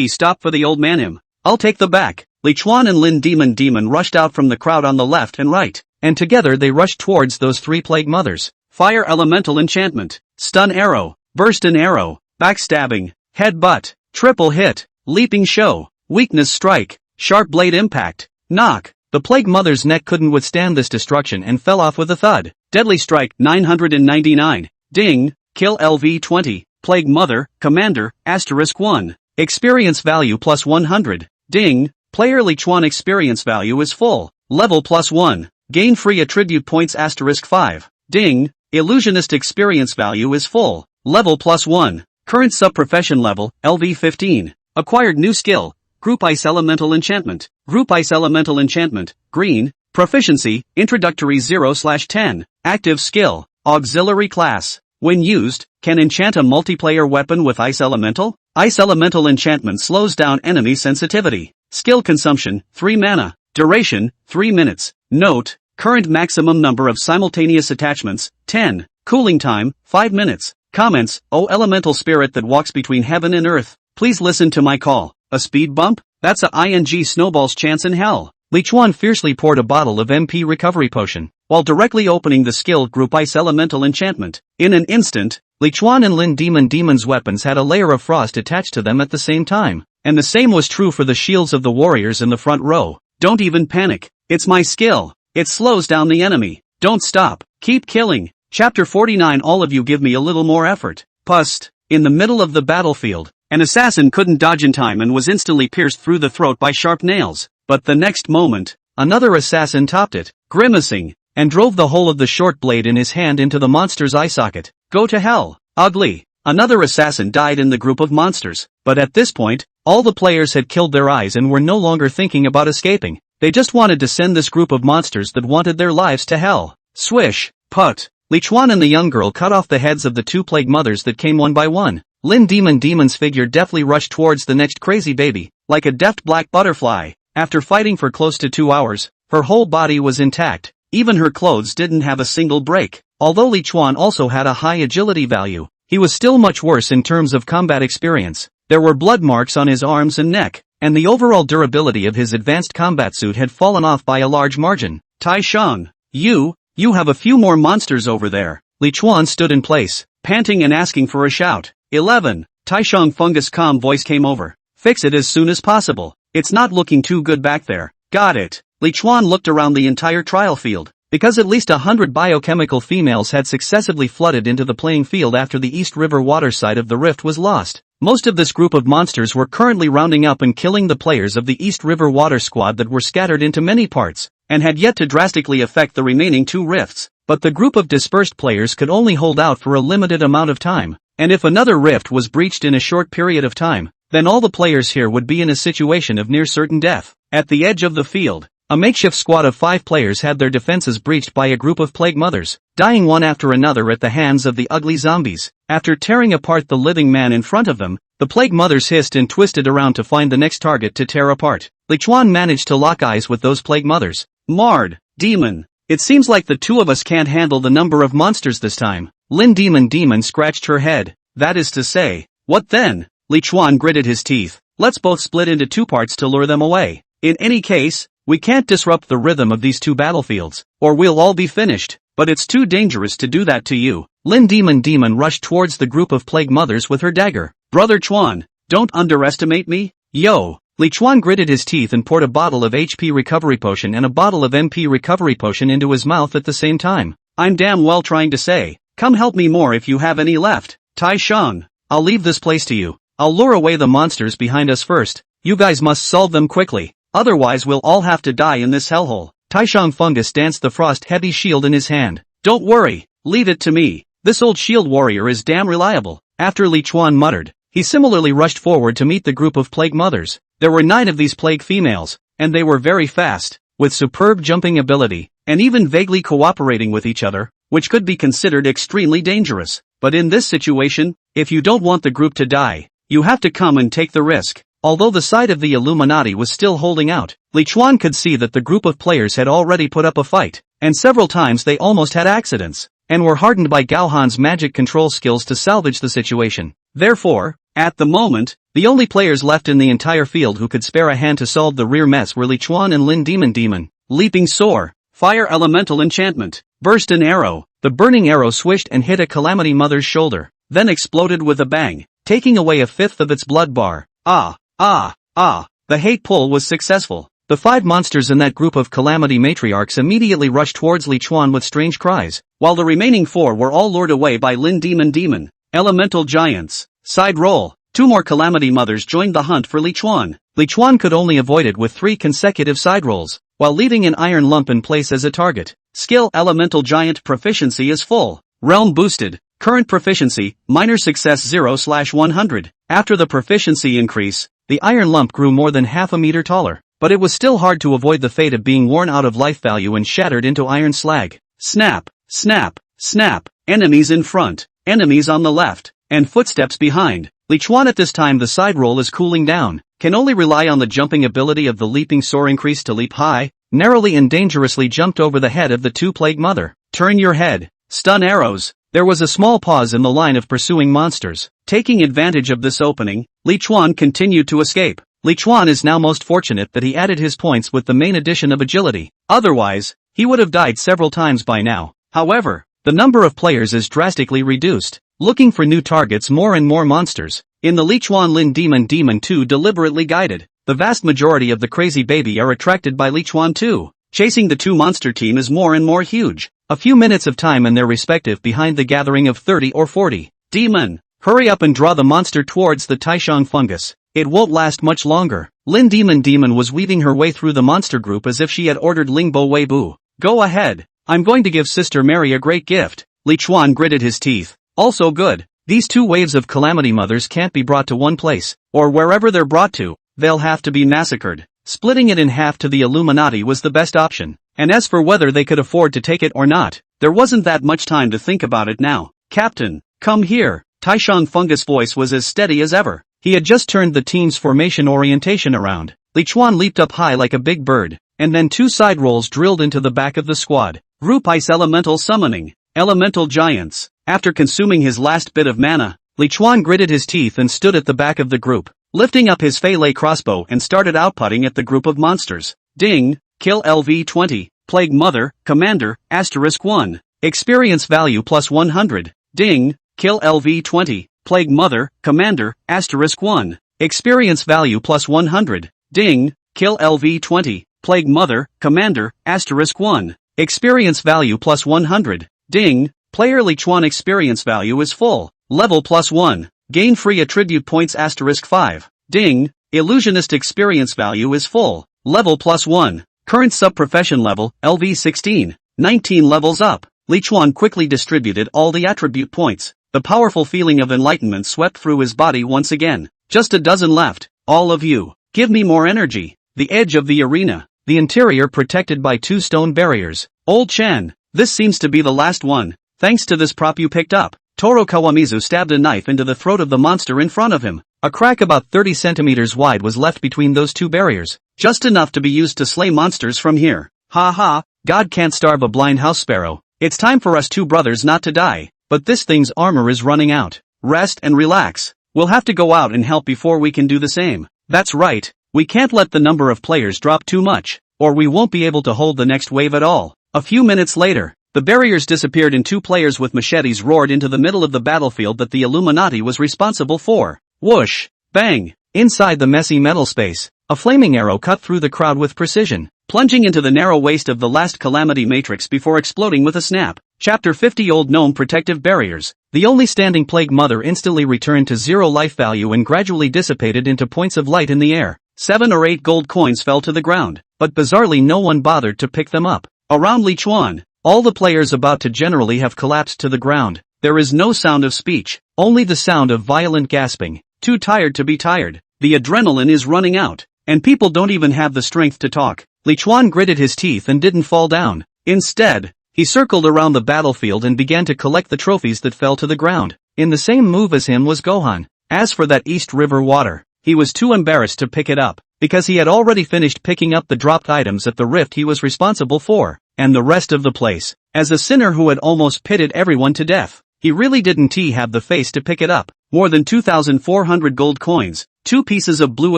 [SPEAKER 1] stop for the old man him. I'll take the back." Li Chuan and Lin Demon rushed out from the crowd on the left and right, and together they rushed towards those 3 plague mothers. Fire elemental enchantment, stun arrow, burst an arrow, backstabbing, headbutt, triple hit, leaping show, weakness strike, sharp blade impact, knock. The plague mother's neck couldn't withstand this destruction and fell off with a thud. Deadly strike 999, ding, kill LV 20, plague mother, commander, *1. Experience value plus 100, ding, player Li Chuan experience value is full, level plus 1, gain free attribute points *5, ding, illusionist experience value is full, level plus 1, current sub-profession level, LV 15, acquired new skill, Group Ice Elemental Enchantment, Group Ice Elemental Enchantment, green, proficiency, introductory 0/10, active skill, auxiliary class, when used, can enchant a multiplayer weapon with Ice Elemental. Ice Elemental Enchantment slows down enemy sensitivity, skill consumption, 3 mana, duration, 3 minutes, note, current maximum number of simultaneous attachments, 10, cooling time, 5 minutes, comments, "O elemental spirit that walks between heaven and earth, please listen to my call." A speed bump? That's a ing snowball's chance in hell. Li Chuan fiercely poured a bottle of MP recovery potion, while directly opening the skill Group Ice Elemental Enchantment. In an instant, Li Chuan and Lin Demon's weapons had a layer of frost attached to them at the same time, and the same was true for the shields of the warriors in the front row. "Don't even panic, it's my skill. It slows down the enemy. Don't stop, keep killing." Chapter 49. All of you give me a little more effort. Pust. In the middle of the battlefield, an assassin couldn't dodge in time and was instantly pierced through the throat by sharp nails. But the next moment, another assassin topped it, grimacing, and drove the whole of the short blade in his hand into the monster's eye socket. "Go to hell, ugly." Another assassin died in the group of monsters. But at this point, all the players had killed their eyes and were no longer thinking about escaping. They just wanted to send this group of monsters that wanted their lives to hell. Swish, put. Li Chuan and the young girl cut off the heads of the 2 plague mothers that came one by one. Lin Demon's figure deftly rushed towards the next crazy baby, like a deft black butterfly. After fighting for close to 2 hours, her whole body was intact. Even her clothes didn't have a single break. Although Li Chuan also had a high agility value, he was still much worse in terms of combat experience. There were blood marks on his arms and neck, and the overall durability of his advanced combat suit had fallen off by a large margin. Tai Shang, you have a few more monsters over there. Li Chuan stood in place, panting and asking for a shout. 11. Tai Shang Fungus calm voice came over. "Fix it as soon as possible. It's not looking too good back there." "Got it." Li Chuan looked around the entire trial field, because at least 100 biochemical females had successively flooded into the playing field after the East River water side of the rift was lost. Most of this group of monsters were currently rounding up and killing the players of the East River water squad that were scattered into many parts, and had yet to drastically affect the remaining 2 rifts. But the group of dispersed players could only hold out for a limited amount of time, and if another rift was breached in a short period of time, then all the players here would be in a situation of near certain death. At the edge of the field, a makeshift squad of 5 players had their defenses breached by a group of plague mothers, dying one after another at the hands of the ugly zombies. After tearing apart the living man in front of them, the plague mothers hissed and twisted around to find the next target to tear apart. Li Chuan managed to lock eyes with those plague mothers. "Mard, demon, it seems like the 2 of us can't handle the number of monsters this time." Lin Demon scratched her head. that is to say. What then? Li Chuan gritted his teeth. Let's both split into two parts to lure them away. In any case, we can't disrupt the rhythm of these two battlefields, or we'll all be finished. But it's too dangerous to do that to you. Lin Demon rushed towards the group of plague mothers with her dagger. Brother Chuan, don't underestimate me. Yo. Li Chuan gritted his teeth and poured a bottle of HP recovery potion and a bottle of MP recovery potion into his mouth at the same time. I'm damn well trying to say, come help me more if you have any left. Tai Shang, I'll leave this place to you. I'll lure away the monsters behind us first. You guys must solve them quickly. Otherwise we'll all have to die in this hellhole. Taishang Fungus danced the frost-heavy shield in his hand. Don't worry, leave it to me. This old shield warrior is damn reliable. After Li Chuan muttered, he similarly rushed forward to meet the group of plague mothers. There were 9 of these plague females, and they were very fast, with superb jumping ability, and even vaguely cooperating with each other, which could be considered extremely dangerous. But in this situation, if you don't want the group to die, you have to come and take the risk. Although the side of the Illuminati was still holding out, Li Chuan could see that the group of players had already put up a fight, and several times they almost had accidents, and were hardened by Gao Han's magic control skills to salvage the situation. Therefore, at the moment, the only players left in the entire field who could spare a hand to solve the rear mess were Li Chuan and Lin Demon. Leaping Soar, Fire Elemental Enchantment, Burst an Arrow. The burning arrow swished and hit a Calamity Mother's shoulder, then exploded with a bang, taking away a fifth of its blood bar. The hate pull was successful. The 5 monsters in that group of Calamity Matriarchs immediately rushed towards Li Chuan with strange cries, while the remaining 4 were all lured away by Lin Demon. Elemental Giants. Side roll. 2 more Calamity Mothers joined the hunt for Li Chuan. Li Chuan could only avoid it with 3 consecutive side rolls, while leaving an iron lump in place as a target. Skill Elemental Giant proficiency is full. Realm boosted. Current proficiency, minor success 0/100. After the proficiency increase, the iron lump grew more than half a meter taller, but it was still hard to avoid the fate of being worn out of life value and shattered into iron slag. Snap, snap, snap. Enemies in front, enemies on the left, and footsteps behind. Li Chuan at this time the side roll is cooling down, can only rely on the jumping ability of the leaping soar increase to leap high, narrowly and dangerously jumped over the head of the 2 plague mother. Turn your head. Stun arrows. There was a small pause in the line of pursuing monsters. Taking advantage of this opening, Li Chuan continued to escape. Li Chuan is now most fortunate that he added his points with the main addition of agility. Otherwise, he would have died several times by now. However, the number of players is drastically reduced. Looking for new targets, more and more monsters. In the Li Chuan Lin Demon 2 deliberately guided. The vast majority of the crazy baby are attracted by Li Chuan 2. Chasing the 2 monster team is more and more huge. A few minutes of time and their respective behind the gathering of 30 or 40. Demon, hurry up and draw the monster towards the Taishang Fungus. It won't last much longer. Lin Demon was weaving her way through the monster group as if she had ordered Lingbo Weibu. Go ahead. I'm going to give Sister Mary a great gift. Li Chuan gritted his teeth. Also good. These 2 waves of Calamity Mothers can't be brought to one place, or wherever they're brought to, they'll have to be massacred. Splitting it in half to the Illuminati was the best option. And as for whether they could afford to take it or not, there wasn't that much time to think about it now. Captain, come here. Taishang Fungus' voice was as steady as ever. He had just turned the team's formation orientation around. Li Chuan leaped up high like a big bird, and then 2 side rolls drilled into the back of the squad. Group Ice Elemental Summoning. Elemental Giants. After consuming his last bit of mana, Li Chuan gritted his teeth and stood at the back of the group, lifting up his Fei Lei crossbow and started outputting at the group of monsters. Ding. Kill LV20, Plague Mother, Commander, *1. Experience value plus 100. Ding. Kill LV20, Plague Mother, Commander, *1. Experience value plus 100. Ding. Kill LV20, Plague Mother, Commander, *1. Experience value plus 100. Ding. Player Li Chuan experience value is full. Level plus 1. Gain free attribute points *5. Ding. Illusionist experience value is full. Level plus 1. Current sub-profession level, LV16. 19 levels up. Li Chuan quickly distributed all the attribute points. The powerful feeling of enlightenment swept through his body once again. Just a dozen left. All of you. Give me more energy. The edge of the arena. The interior protected by 2 stone barriers. Old Chen. This seems to be the last one. Thanks to this prop you picked up. Toro Kawamizu stabbed a knife into the throat of the monster in front of him. A crack about 30 centimeters wide was left between those 2 barriers. Just enough to be used to slay monsters from here. Ha ha, God can't starve a blind house sparrow. It's time for us 2 brothers not to die, but this thing's armor is running out. rest and relax. We'll have to go out and help before we can do the same. That's right, we can't let the number of players drop too much, or we won't be able to hold the next wave at all. A few minutes later, the barriers disappeared and 2 players with machetes roared into the middle of the battlefield that the Illuminati was responsible for. Whoosh! Bang! Inside the messy metal space, a flaming arrow cut through the crowd with precision, plunging into the narrow waist of the last Calamity Matrix before exploding with a snap. Chapter 50 Old Gnome Protective Barriers. The only standing Plague Mother instantly returned to 0 life value and gradually dissipated into points of light in the air. 7 or 8 gold coins fell to the ground, but bizarrely no one bothered to pick them up. Around Li Chuan, all the players about to generally have collapsed to the ground. There is no sound of speech, only the sound of violent gasping. Too tired to be tired. The adrenaline is running out, and people don't even have the strength to talk. Li Chuan gritted his teeth and didn't fall down. Instead, he circled around the battlefield and began to collect the trophies that fell to the ground. In the same move as him was Gohan. As for that East River water, he was too embarrassed to pick it up, because he had already finished picking up the dropped items at the rift he was responsible for, and the rest of the place. As a sinner who had almost pitted everyone to death, he really didn't have the face to pick it up. More than 2,400 gold coins, 2 pieces of blue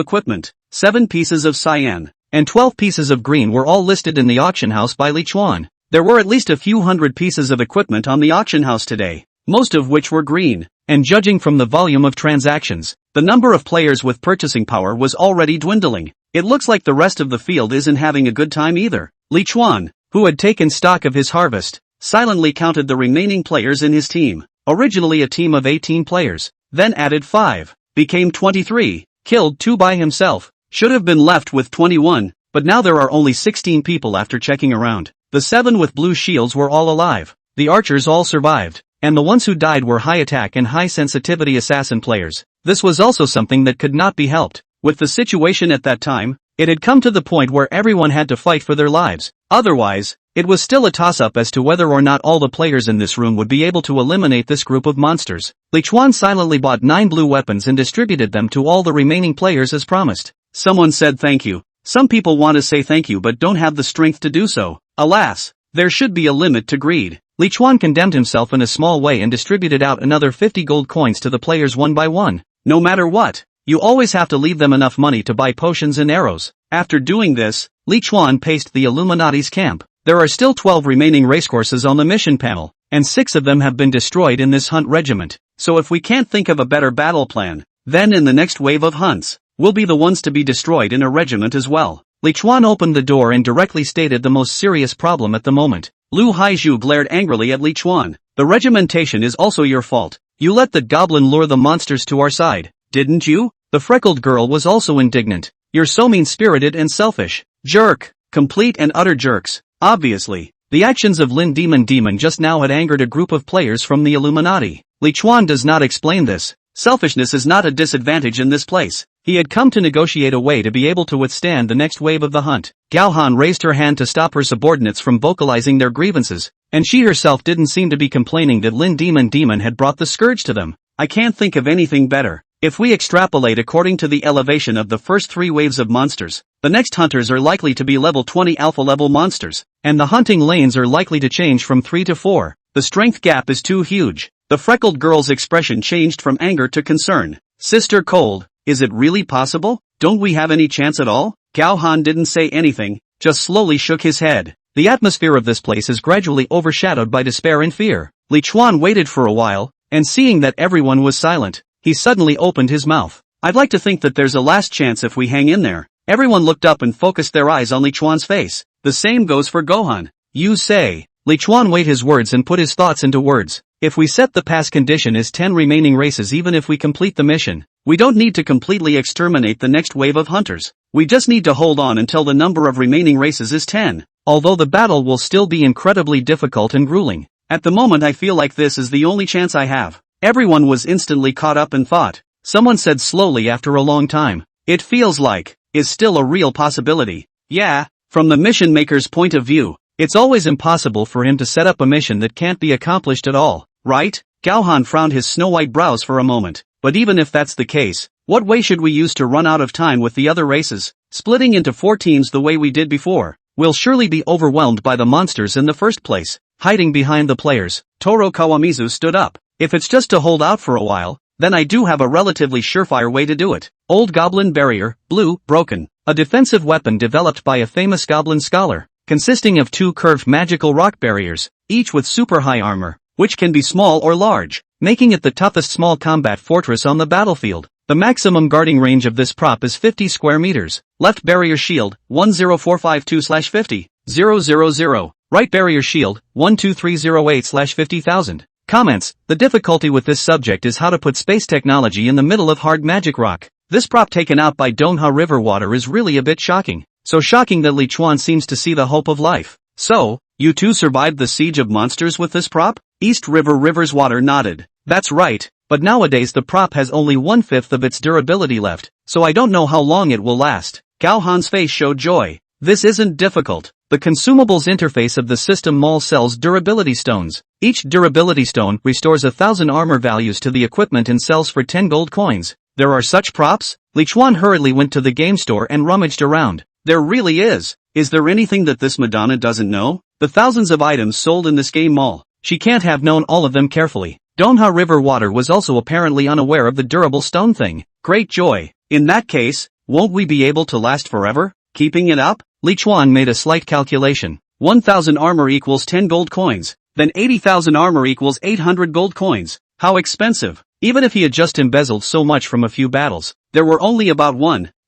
[SPEAKER 1] equipment, 7 pieces of cyan, and 12 pieces of green were all listed in the auction house by Li Chuan. There were at least a few hundred pieces of equipment on the auction house today, most of which were green, and judging from the volume of transactions, the number of players with purchasing power was already dwindling. It looks like the rest of the field isn't having a good time either. Li Chuan, who had taken stock of his harvest, silently counted the remaining players in his team. Originally a team of 18 players, then added 5, became 23, killed 2 by himself, should have been left with 21, but now there are only 16 people after checking around. The 7 with blue shields were all alive, the archers all survived, and the ones who died were high attack and high sensitivity assassin players. This was also something that could not be helped. With the situation at that time, it had come to the point where everyone had to fight for their lives. Otherwise, it was still a toss-up as to whether or not all the players in this room would be able to eliminate this group of monsters. Li Chuan silently bought 9 blue weapons and distributed them to all the remaining players as promised. Someone said thank you. Some people want to say thank you but don't have the strength to do so. Alas, there should be a limit to greed. Li Chuan condemned himself in a small way and distributed out another 50 gold coins to the players one by one. No matter what, you always have to leave them enough money to buy potions and arrows. After doing this, Li Chuan paced the Illuminati's camp. There are still 12 remaining racecourses on the mission panel, and 6 of them have been destroyed in this hunt regiment. So if we can't think of a better battle plan, then in the next wave of hunts, we'll be the ones to be destroyed in a regiment as well. Li Chuan opened the door and directly stated the most serious problem at the moment. Lu Haizhu glared angrily at Li Chuan. The regimentation is also your fault. You let the goblin lure the monsters to our side, didn't you? The freckled girl was also indignant. You're so mean-spirited and selfish. Jerk. Complete and utter jerks. Obviously, the actions of Lin Demon just now had angered a group of players from the Illuminati. Li Chuan does not explain this. Selfishness is not a disadvantage in this place. He had come to negotiate a way to be able to withstand the next wave of the hunt. Gao Han raised her hand to stop her subordinates from vocalizing their grievances, and she herself didn't seem to be complaining that Lin Demon had brought the scourge to them. I can't think of anything better. If we extrapolate according to the elevation of the first 3 waves of monsters, the next hunters are likely to be level 20 alpha level monsters, and the hunting lanes are likely to change from 3 to 4. The strength gap is too huge. The freckled girl's expression changed from anger to concern. Sister Cold, is it really possible? Don't we have any chance at all? Gao Han didn't say anything, just slowly shook his head. The atmosphere of this place is gradually overshadowed by despair and fear. Li Chuan waited for a while, and seeing that everyone was silent, he suddenly opened his mouth. I'd like to think that there's a last chance if we hang in there. Everyone looked up and focused their eyes on Li Chuan's face. The same goes for Gohan. You say. Li Chuan weighed his words and put his thoughts into words. If we set the pass condition as 10 remaining races even if we complete the mission, we don't need to completely exterminate the next wave of hunters. We just need to hold on until the number of remaining races is 10. Although the battle will still be incredibly difficult and grueling. At the moment I feel like this is the only chance I have. Everyone was instantly caught up in thought. Someone said slowly after a long time. It feels like, is still a real possibility. Yeah, from the mission maker's point of view, it's always impossible for him to set up a mission that can't be accomplished at all, right? Gao Han frowned his snow-white brows for a moment. But even if that's the case, what way should we use to run out of time with the other races? Splitting into 4 teams the way we did before, we'll surely be overwhelmed by the monsters in the first place. Hiding behind the players, Toro Kawamizu stood up. If it's just to hold out for a while, then I do have a relatively surefire way to do it. Old Goblin Barrier, blue, broken. A defensive weapon developed by a famous goblin scholar, consisting of 2 curved magical rock barriers, each with super high armor, which can be small or large, making it the toughest small combat fortress on the battlefield. The maximum guarding range of this prop is 50 square meters. Left barrier shield, 10452/50, 000. Right barrier shield, 12308/50,000. Comments: the difficulty with this subject is how to put space technology in the middle of hard magic rock. This prop taken out by Donghua River water is really a bit shocking. So shocking that Li Chuan seems to see the hope of life. So, you two survived the siege of monsters with this prop? East River River's water nodded. That's right, but nowadays the prop has only 1/5 of its durability left, so I don't know how long it will last. Gao Han's face showed joy. This isn't difficult. The consumables interface of the system mall sells durability stones. Each durability stone restores 1,000 armor values to the equipment and sells for 10 gold coins. There are such props? Li Chuan hurriedly went to the game store and rummaged around. There really is. Is there anything that this Madonna doesn't know? The thousands of items sold in this game mall. She can't have known all of them carefully. Donghua River water was also apparently unaware of the durable stone thing. Great joy. In that case, won't we be able to last forever? Keeping it up? Li Chuan made a slight calculation. 1,000 armor equals 10 gold coins. Then 80,000 armor equals 800 gold coins. How expensive. Even if he had just embezzled so much from a few battles, there were only about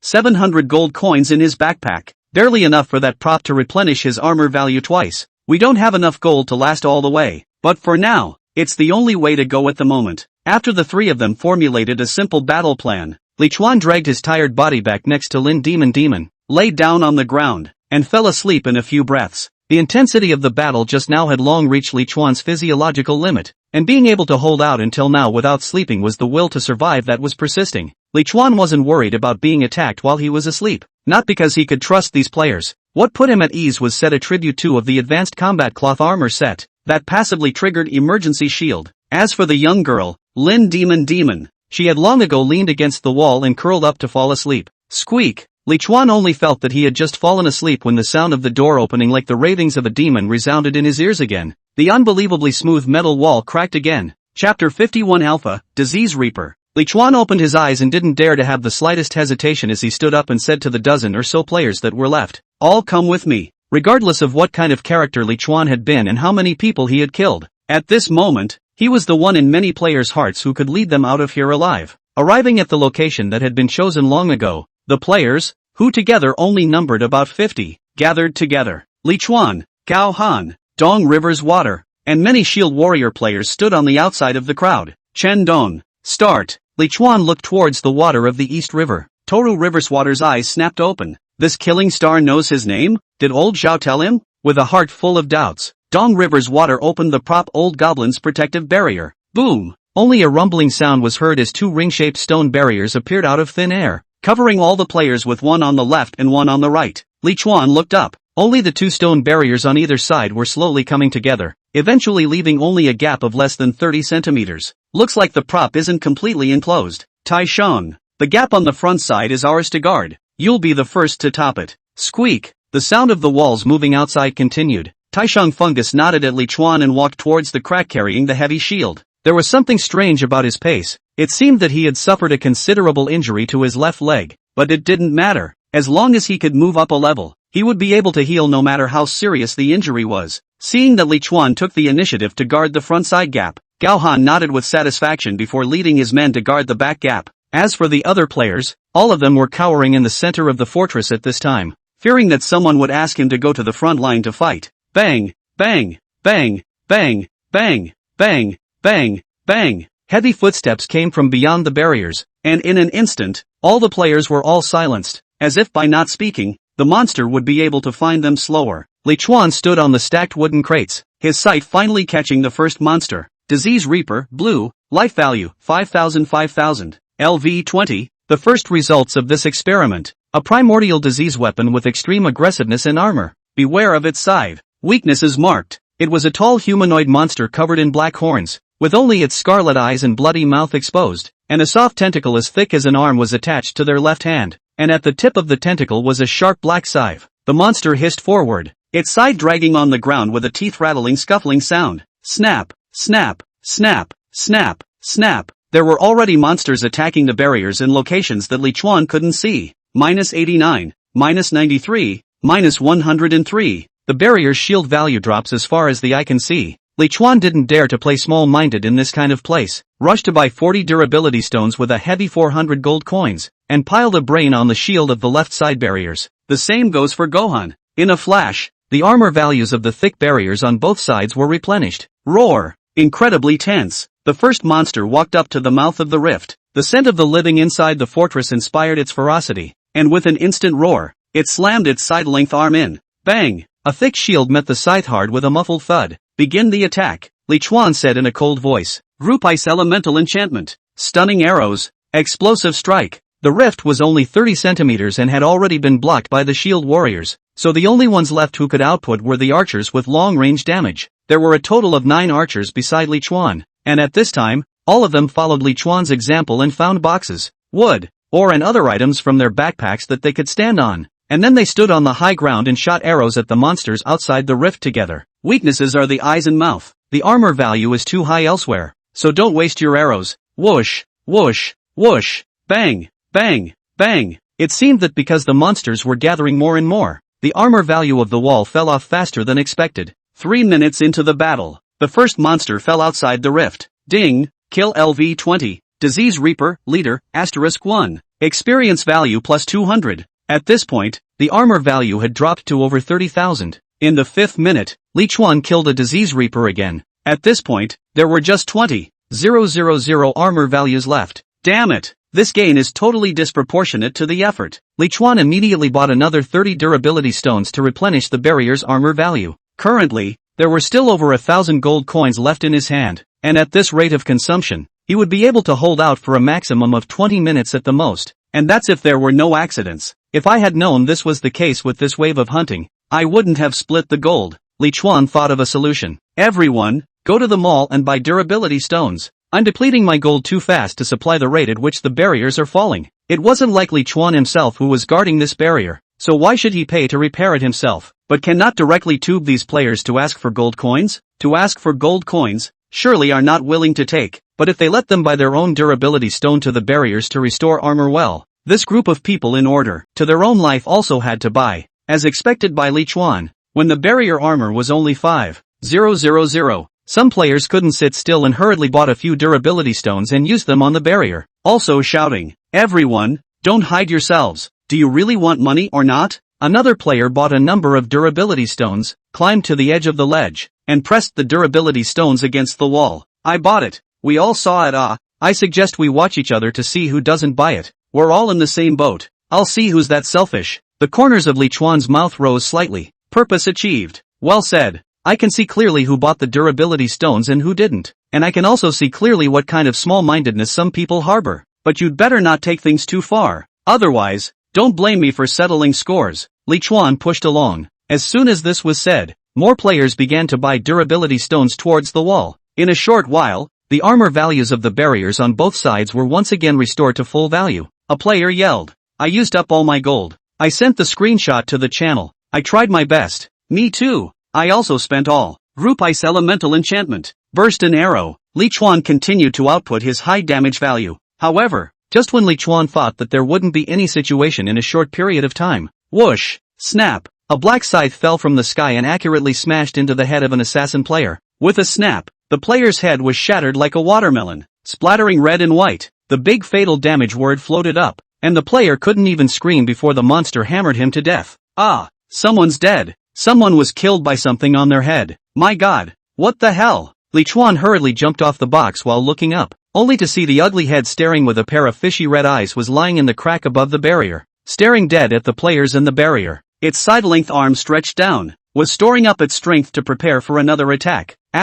[SPEAKER 1] 700 gold coins in his backpack. Barely enough for that prop to replenish his armor value twice. We don't have enough gold to last all the way. But for now, it's the only way to go at the moment. After the three of them formulated a simple battle plan, Li Chuan dragged his tired body back next to Lin Demon, laid down on the ground, and fell asleep in a few breaths. The intensity of the battle just now had long reached Li Chuan's physiological limit, and being able to hold out until now without sleeping was the will to survive that was persisting. Li Chuan wasn't worried about being attacked while he was asleep, not because he could trust these players. What put him at ease was set attribute 2 of the advanced combat cloth armor set, that passively triggered emergency shield. As for the young girl, Lin Demon, she had long ago leaned against the wall and curled up to fall asleep. Squeak! Li Chuan only felt that he had just fallen asleep when the sound of the door opening like the ravings of a demon resounded in his ears again. The unbelievably smooth metal wall cracked again. Chapter 51 Alpha, Disease Reaper. Li Chuan opened his eyes and didn't dare to have the slightest hesitation as he stood up and said to the dozen or so players that were left, "All come with me." Regardless of what kind of character Li Chuan had been and how many people he had killed, at this moment, he was the one in many players' hearts who could lead them out of here alive. Arriving at the location that had been chosen long ago, the players, who together only numbered about 50, gathered together. Li Chuan, Gao Han, Dong River's water, and many Shield Warrior players stood on the outside of the crowd. Chen Dong, start. Li Chuan looked towards the water of the East River. Toru River's water's eyes snapped open. This killing star knows his name? Did old Zhao tell him? With a heart full of doubts, Dong River's water opened the prop old goblin's protective barrier. Boom! Only a rumbling sound was heard as 2 ring-shaped stone barriers appeared out of thin air, covering all the players with one on the left and one on the right. Li Chuan looked up. Only the 2 stone barriers on either side were slowly coming together, eventually leaving only a gap of less than 30 centimeters. Looks like the prop isn't completely enclosed. Tai Shang, the gap on the front side is ours to guard. You'll be the first to top it. Squeak! The sound of the walls moving outside continued. Taishang Fungus nodded at Li Chuan and walked towards the crack carrying the heavy shield. There was something strange about his pace. It seemed that he had suffered a considerable injury to his left leg, but it didn't matter. As long as he could move up a level, he would be able to heal no matter how serious the injury was. Seeing that Li Chuan took the initiative to guard the front side gap, Gao Han nodded with satisfaction before leading his men to guard the back gap. As for the other players, all of them were cowering in the center of the fortress at this time, fearing that someone would ask him to go to the front line to fight. Bang! Bang! Bang! Bang! Bang! Bang! Bang! Bang! Heavy footsteps came from beyond the barriers, and in an instant, all the players were all silenced, as if by not speaking, the monster would be able to find them slower. Li Chuan stood on the stacked wooden crates, his sight finally catching the first monster. Disease Reaper, blue, life value, 5,000. LV-20, the first results of this experiment. A primordial disease weapon with extreme aggressiveness and armor. Beware of its scythe. Weakness is marked. It was a tall humanoid monster covered in black horns, with only its scarlet eyes and bloody mouth exposed, and a soft tentacle as thick as an arm was attached to their left hand, and at the tip of the tentacle was a sharp black scythe. The monster hissed forward, its side dragging on the ground with a teeth-rattling scuffling sound. Snap, snap, snap, Snap, snap. There were already monsters attacking the barriers in locations that Li Chuan couldn't see. -89, -93, -103. The barrier's shield value drops as far as the eye can see. Li Chuan didn't dare to play small-minded in this kind of place, rushed to buy 40 durability stones with a heavy 400 gold coins, and piled a brain on the shield of the left side barriers. The same goes for Gohan. In a flash, the armor values of the thick barriers on both sides were replenished. Roar! Incredibly tense. The first monster walked up to the mouth of the rift. The scent of the living inside the fortress inspired its ferocity, and with an instant roar, it slammed its side-length arm in. Bang! A thick shield met the scythe hard with a muffled thud. Begin the attack, Li Chuan said in a cold voice. Group Ice Elemental Enchantment. Stunning arrows. Explosive strike. The rift was only 30 centimeters and had already been blocked by the shield warriors, so the only ones left who could output were the archers with long-range damage. There were a total of 9 archers beside Li Chuan, and at this time, all of them followed Li Chuan's example and found boxes, wood, ore and other items from their backpacks that they could stand on. And then they stood on the high ground and shot arrows at the monsters outside the rift together. Weaknesses are the eyes and mouth. The armor value is too high elsewhere, so don't waste your arrows. Whoosh, whoosh, whoosh, bang, bang, bang. It seemed that because the monsters were gathering more and more, the armor value of the wall fell off faster than expected. 3 minutes into the battle, the first monster fell outside the rift. Ding, kill LV20, Disease Reaper, Leader, *1. Experience value plus 200. At this point, the armor value had dropped to over 30,000. In the 5th minute, Li Chuan killed a Disease Reaper again. At this point, there were just 20,000 armor values left. Damn it! This gain is totally disproportionate to the effort. Li Chuan immediately bought another 30 durability stones to replenish the barrier's armor value. Currently, there were still over 1,000 gold coins left in his hand, and at this rate of consumption, he would be able to hold out for a maximum of 20 minutes at the most. And that's if there were no accidents. If I had known this was the case with this wave of hunting, I wouldn't have split the gold. Li Chuan thought of a solution. Everyone, go to the mall and buy durability stones. I'm depleting my gold too fast to supply the rate at which the barriers are falling. It wasn't like Li Chuan himself who was guarding this barrier, so why should he pay to repair it himself? But cannot directly tube these players to ask for gold coins? To ask for gold coins, surely are not willing to take, but if they let them buy their own durability stone to the barriers to restore armor, well, this group of people in order to their own life also had to buy, as expected by Li Chuan, when the barrier armor was only 5,000. Some players couldn't sit still and hurriedly bought a few durability stones and used them on the barrier, also shouting, "Everyone, don't hide yourselves, do you really want money or not?" Another player bought a number of durability stones, climbed to the edge of the ledge, and pressed the durability stones against the wall. "I bought it, we all saw it. I suggest we watch each other to see who doesn't buy it. We're all in the same boat. I'll see who's that selfish." The corners of Li Chuan's mouth rose slightly. Purpose achieved. Well said. I can see clearly who bought the durability stones and who didn't. And I can also see clearly what kind of small-mindedness some people harbor. But you'd better not take things too far. Otherwise, don't blame me for settling scores. Li Chuan pushed along. As soon as this was said, more players began to buy durability stones towards the wall. In a short while, the armor values of the barriers on both sides were once again restored to full value. A player yelled, "I used up all my gold. I sent the screenshot to the channel. I tried my best." "Me too. I also spent all." Group Ice Elemental Enchantment. Burst an arrow. Li Chuan continued to output his high damage value. However, just when Li Chuan thought that there wouldn't be any situation in a short period of time, whoosh, snap, a black scythe fell from the sky and accurately smashed into the head of an assassin player. With a snap, the player's head was shattered like a watermelon, splattering red and white. The big fatal damage word floated up, and the player couldn't even scream before the monster hammered him to death. "Ah, someone's dead. Someone was killed by something on their head. My god, what the hell?" Li Chuan hurriedly jumped off the box while looking up, only to see the ugly head staring with a pair of fishy red eyes was lying in the crack above the barrier, staring dead at the players and the barrier. Its side-length arm stretched down, was storing up its strength to prepare for another attack. *******.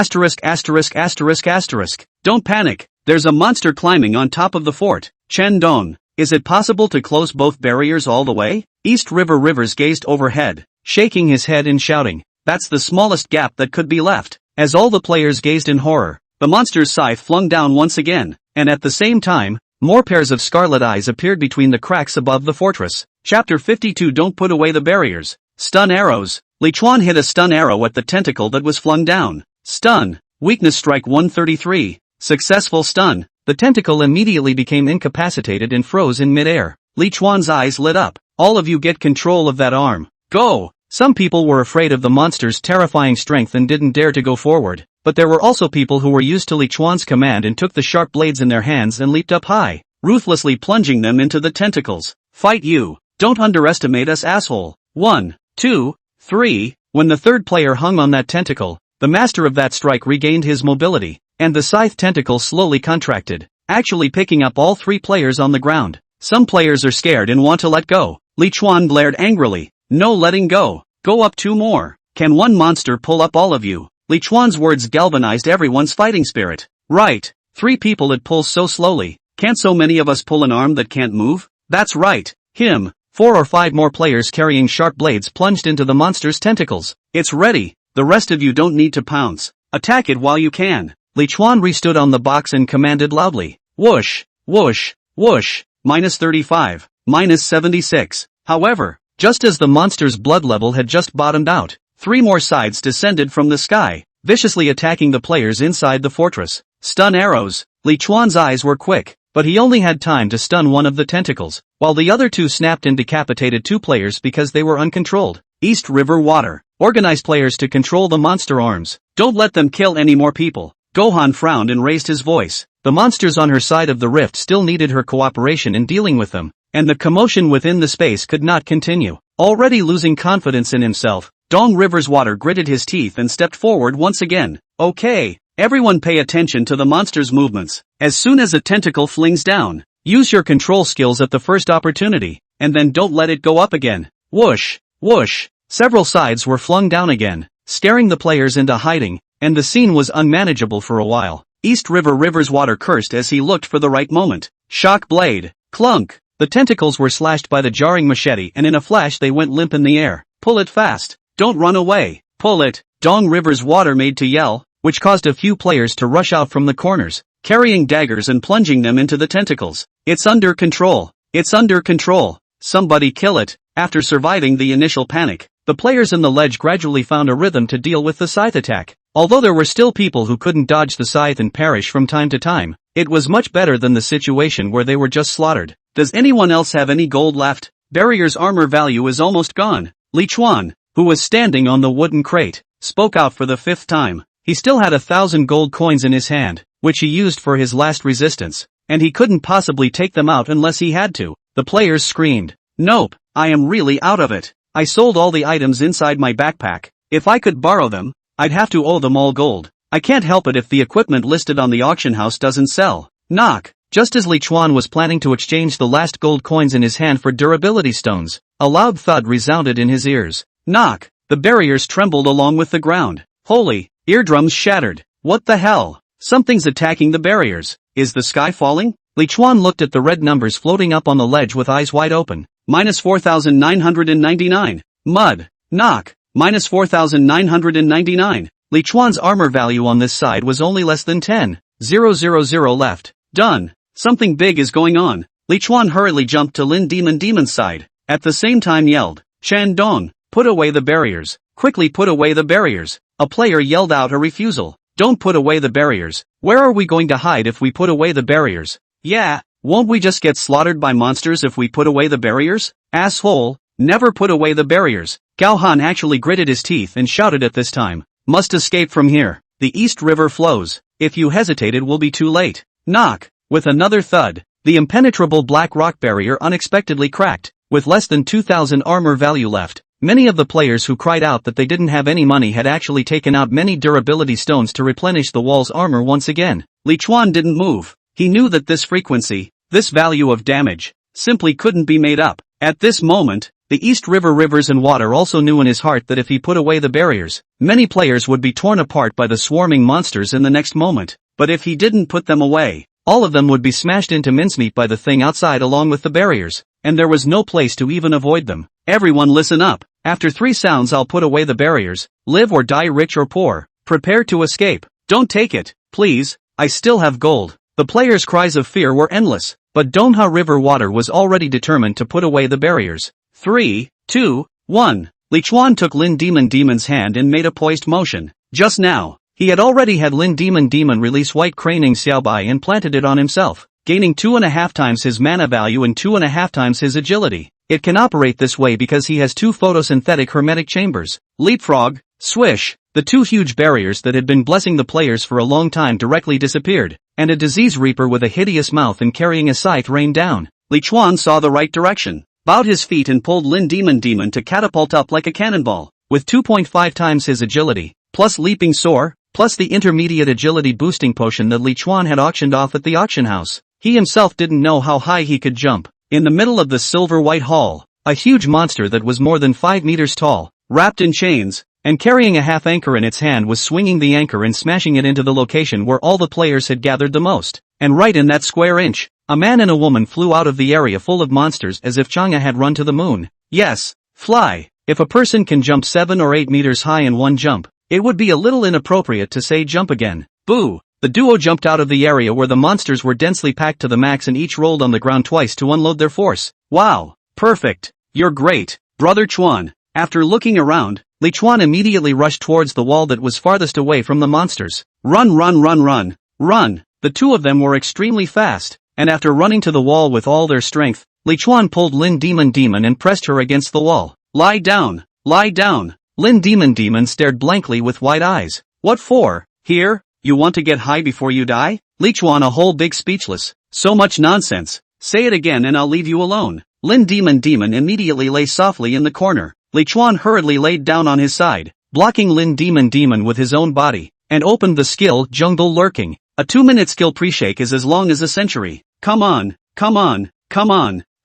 [SPEAKER 1] Don't panic, there's a monster climbing on top of the fort. Chen Dong, is it possible to close both barriers all the way? East River Rivers gazed overhead, shaking his head and shouting, "That's the smallest gap that could be left." As all the players gazed in horror, the monster's scythe flung down once again, and at the same time, more pairs of scarlet eyes appeared between the cracks above the fortress. Chapter 52. Don't put away the barriers. Stun arrows. Li Chuan hit a stun arrow at the tentacle that was flung down. Stun. Weakness strike 133. Successful stun. The tentacle immediately became incapacitated and froze in midair. Li Chuan's eyes lit up. All of you get control of that arm. Go! Some people were afraid of the monster's terrifying strength and didn't dare to go forward, but there were also people who were used to Li Chuan's command and took the sharp blades in their hands and leaped up high, ruthlessly plunging them into the tentacles. Fight you! Don't underestimate us, asshole! 1, 2, 3. When the third player hung on that tentacle, the master of that strike regained his mobility, and the scythe tentacle slowly contracted, actually picking up all 3 players on the ground. Some players are scared and want to let go. Li Chuan glared angrily. No letting go. Go up 2 more. Can one monster pull up all of you? Li Chuan's words galvanized everyone's fighting spirit. Right. 3 people it pulls so slowly. Can't so many of us pull an arm that can't move? That's right. Him. 4 or 5 more players carrying sharp blades plunged into the monster's tentacles. It's ready. The rest of you don't need to pounce. Attack it while you can. Li Chuan restood on the box and commanded loudly. Whoosh, whoosh, whoosh. -35. -76. However, just as the monster's blood level had just bottomed out, 3 more sides descended from the sky, viciously attacking the players inside the fortress. Stun arrows. Li Chuan's eyes were quick, but he only had time to stun one of the tentacles, while the other 2 snapped and decapitated 2 players because they were uncontrolled. East River Water. Organize players to control the monster arms. Don't let them kill any more people. Gohan frowned and raised his voice. The monsters on her side of the rift still needed her cooperation in dealing with them, and the commotion within the space could not continue. Already losing confidence in himself, Dong River's Water gritted his teeth and stepped forward once again. Okay, everyone pay attention to the monster's movements. As soon as a tentacle flings down, use your control skills at the first opportunity, and then don't let it go up again. Whoosh, whoosh. Several sides were flung down again, scaring the players into hiding, and the scene was unmanageable for a while. East River's Water cursed as he looked for the right moment. Shock blade. Clunk. The tentacles were slashed by the jarring machete and in a flash they went limp in the air. Pull it fast. Don't run away. Pull it. Dong River's Water made to yell, which caused a few players to rush out from the corners, carrying daggers and plunging them into the tentacles. It's under control. It's under control. Somebody kill it. After surviving the initial panic, the players in the ledge gradually found a rhythm to deal with the scythe attack. Although there were still people who couldn't dodge the scythe and perish from time to time, it was much better than the situation where they were just slaughtered. Does anyone else have any gold left? Barrier's armor value is almost gone. Li Chuan, who was standing on the wooden crate, spoke out for the 5th time. He still had 1,000 gold coins in his hand, which he used for his last resistance, and he couldn't possibly take them out unless he had to. The players screamed. Nope, I am really out of it. I sold all the items inside my backpack. If I could borrow them, I'd have to owe them all gold. I can't help it if the equipment listed on the auction house doesn't sell. Knock. Just as Li Chuan was planning to exchange the last gold coins in his hand for durability stones, a loud thud resounded in his ears. Knock. The barriers trembled along with the ground. Holy, eardrums shattered. What the hell? Something's attacking the barriers. Is the sky falling? Li Chuan looked at the red numbers floating up on the ledge with eyes wide open. -4,999. Mud. Knock. -4,999. Li Chuan's armor value on this side was only less than 10,000 left. Done. Something big is going on. Li Chuan hurriedly jumped to Lin Demon's side. At the same time yelled, Chan Dong, put away the barriers. Quickly put away the barriers. A player yelled out a refusal. Don't put away the barriers. Where are we going to hide if we put away the barriers? Yeah, won't we just get slaughtered by monsters if we put away the barriers? Asshole, never put away the barriers. Gao Han actually gritted his teeth and shouted at this time. Must escape from here. The East River flows. If you hesitate it will be too late. Knock. With another thud, the impenetrable black rock barrier unexpectedly cracked. With less than 2,000 armor value left, many of the players who cried out that they didn't have any money had actually taken out many durability stones to replenish the wall's armor once again. Li Chuan didn't move. He knew that this frequency, this value of damage, simply couldn't be made up. At this moment, the East Rivers and Water also knew in his heart that if he put away the barriers, many players would be torn apart by the swarming monsters in the next moment. But if he didn't put them away, all of them would be smashed into mincemeat by the thing outside along with the barriers, and there was no place to even avoid them. Everyone listen up. After 3 sounds I'll put away the barriers. Live or die, rich or poor. Prepare to escape. Don't take it, please. I still have gold. The players' cries of fear were endless, but Dongha River Water was already determined to put away the barriers. 3, 2, 1. Li Chuan took Lin Demon's hand and made a poised motion. Just now, he He had already had Lin Demon release White Craning Xiaobai and planted it on himself, gaining 2.5 times his mana value and 2.5 times his agility. It can operate this way because he has 2 photosynthetic hermetic chambers. Leapfrog, swish, the 2 huge barriers that had been blessing the players for a long time directly disappeared, and a disease reaper with a hideous mouth and carrying a scythe rained down. Li Chuan saw the right direction, bowed his feet and pulled Lin Demon to catapult up like a cannonball. With 2.5 times his agility, plus leaping soar, plus the intermediate agility boosting potion that Li Chuan had auctioned off at the auction house, he himself didn't know how high he could jump. In the middle of the silver-white hall, a huge monster that was more than 5 meters tall, wrapped in chains, and carrying a half anchor in its hand was swinging the anchor and smashing it into the location where all the players had gathered the most. And right in that square inch, a man and a woman flew out of the area full of monsters as if Chang'e had run to the moon. Yes, fly. If a person can jump 7 or 8 meters high in one jump, it would be a little inappropriate to say jump again. Boo! The duo jumped out of the area where the monsters were densely packed to the max and each rolled on the ground twice to unload their force. Wow! Perfect! You're great, Brother Chuan. After looking around, Li Chuan immediately rushed towards the wall that was farthest away from the monsters. Run! Run! The 2 of them were extremely fast, and after running to the wall with all their strength, Li Chuan pulled Lin Demon and pressed her against the wall. Lie down! Lie down! Lin Demon stared blankly with wide eyes. What for? Here? You want to get high before you die? Li Chuan a whole big speechless. So much nonsense. Say it again and I'll leave you alone. Lin Demon immediately lay softly in the corner. Li Chuan hurriedly laid down on his side, blocking Lin Demon with his own body, and opened the skill Jungle Lurking. A 2-minute skill pre-shake is as long as a century. Come on.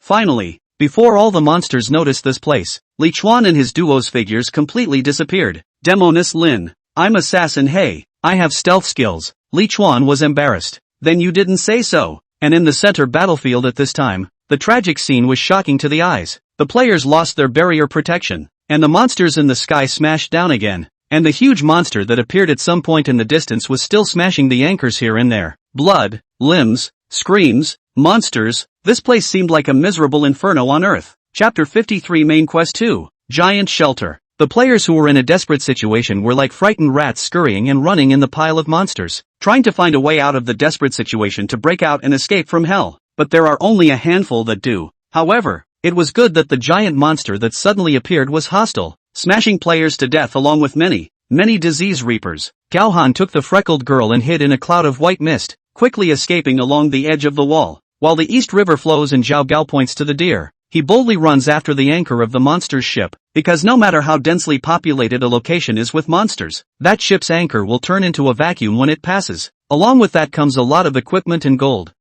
[SPEAKER 1] Finally, before all the monsters noticed this place, Li Chuan and his duo's figures completely disappeared. Demoness Lin. I'm assassin hey. I have stealth skills. Li Chuan was embarrassed. Then you didn't say so. And in the center battlefield at this time, the tragic scene was shocking to the eyes. The players lost their barrier protection, and the monsters in the sky smashed down again, and the huge monster that appeared at some point in the distance was still smashing the anchors here and there. Blood, limbs, screams, monsters, this place seemed like a miserable inferno on Earth. Chapter 53 Main Quest 2, Giant Shelter. The players who were in a desperate situation were like frightened rats scurrying and running in the pile of monsters, trying to find a way out of the desperate situation to break out and escape from hell. But there are only a handful that do. However, it was good that the giant monster that suddenly appeared was hostile, smashing players to death along with many disease reapers. Gao Han took the freckled girl and hid in a cloud of white mist, quickly escaping along the edge of the wall. While the East River flows and Zhao Gao points to the deer, he boldly runs after the anchor of the monster's ship, because no matter how densely populated a location is with monsters, that ship's anchor will turn into a vacuum when it passes. Along with that comes a lot of equipment and gold.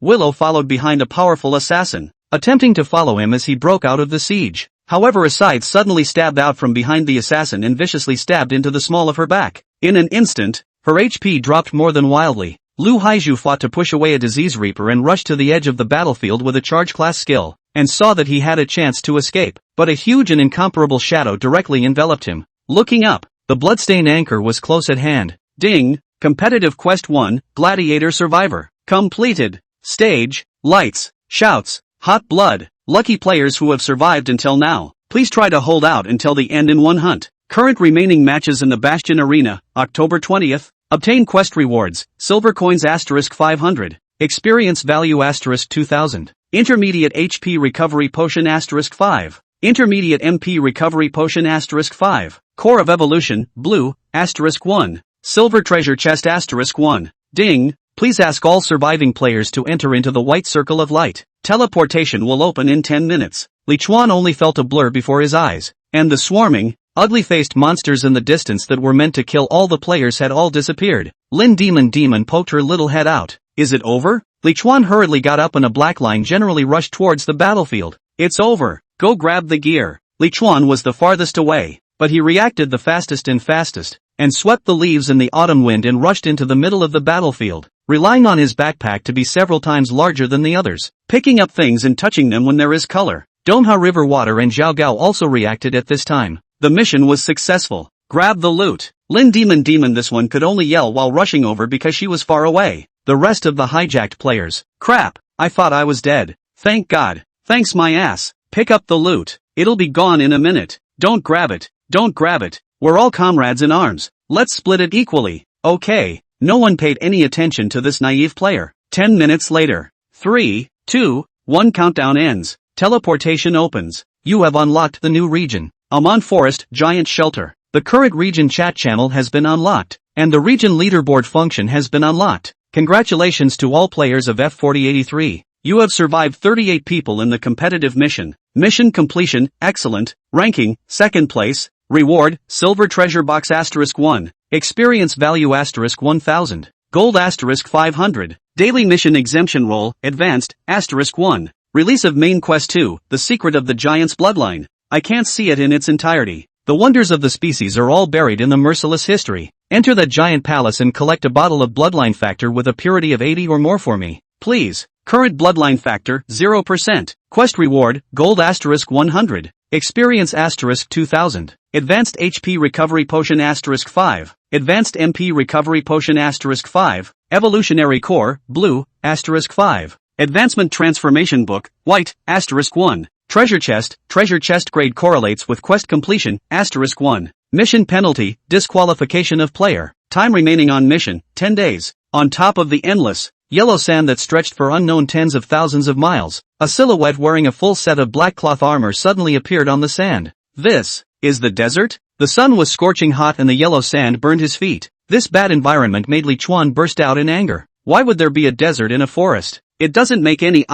[SPEAKER 1] Willow followed behind a powerful assassin, attempting to follow him as he broke out of the siege. However, a scythe suddenly stabbed out from behind the assassin and viciously stabbed into the small of her back. In an instant, her HP dropped more than wildly. Lu Haizhu fought to push away a disease reaper and rushed to the edge of the battlefield with a charge class skill, and saw that he had a chance to escape, but a huge and incomparable shadow directly enveloped him. Looking up, the bloodstained anchor was close at hand. Ding! Competitive Quest 1, Gladiator Survivor. Completed. Stage, lights, shouts, hot blood. Lucky players who have survived until now, please try to hold out until the end in one hunt. Current remaining matches in the Bastion Arena, October 20th. Obtain quest rewards, silver coins *500, experience value *2000, intermediate HP recovery potion *5, intermediate MP recovery potion *5, core of evolution, blue, *1, silver treasure chest *1. Ding! Please ask all surviving players to enter into the white circle of light. Teleportation will open in 10 minutes. Li Chuan only felt a blur before his eyes, and the swarming, ugly-faced monsters in the distance that were meant to kill all the players had all disappeared. Lin Demon poked her little head out. Is it over? Li Chuan hurriedly got up and a black line generally rushed towards the battlefield. It's over. Go grab the gear. Li Chuan was the farthest away, but he reacted the fastest, and swept the leaves in the autumn wind and rushed into the middle of the battlefield, relying on his backpack to be several times larger than the others, picking up things and touching them when there is color. Domha River Water and Zhao Gao also reacted at this time. The mission was successful. Grab the loot. Lin Demon this one could only yell while rushing over because she was far away. The rest of the hijacked players. Crap, I thought I was dead. Thank God. Thanks my ass. Pick up the loot. It'll be gone in a minute. Don't grab it. We're all comrades in arms. Let's split it equally. Okay. No one paid any attention to this naive player. 10 minutes later. 3, 2, 1 countdown ends. Teleportation opens. You have unlocked the new region. Amon Forest Giant Shelter. The current region chat channel has been unlocked, and the region leaderboard function has been unlocked. Congratulations to all players of F4083. You have survived 38 people in the competitive mission. Mission completion, excellent. Ranking, second place. Reward, silver treasure box *1. Experience value *1000. Gold *500. Daily mission exemption role, advanced, *1. Release of main quest 2, The Secret of the Giant's Bloodline. I can't see it in its entirety. The wonders of the species are all buried in the merciless history. Enter that giant palace and collect a bottle of bloodline factor with a purity of 80 or more for me. Please. Current bloodline factor, 0%. Quest reward, gold *100. Experience *2000. Advanced HP recovery potion *5. Advanced MP recovery potion *5. Evolutionary core, blue, *5. Advancement transformation book, white, *1. Treasure chest grade correlates with quest completion, *1. Mission penalty, disqualification of player. Time remaining on mission, 10 days. On top of the endless, yellow sand that stretched for unknown tens of thousands of miles, a silhouette wearing a full set of black cloth armor suddenly appeared on the sand. This is the desert? The sun was scorching hot and the yellow sand burned his feet. This bad environment made Li Chuan burst out in anger. Why would there be a desert in a forest? It doesn't make any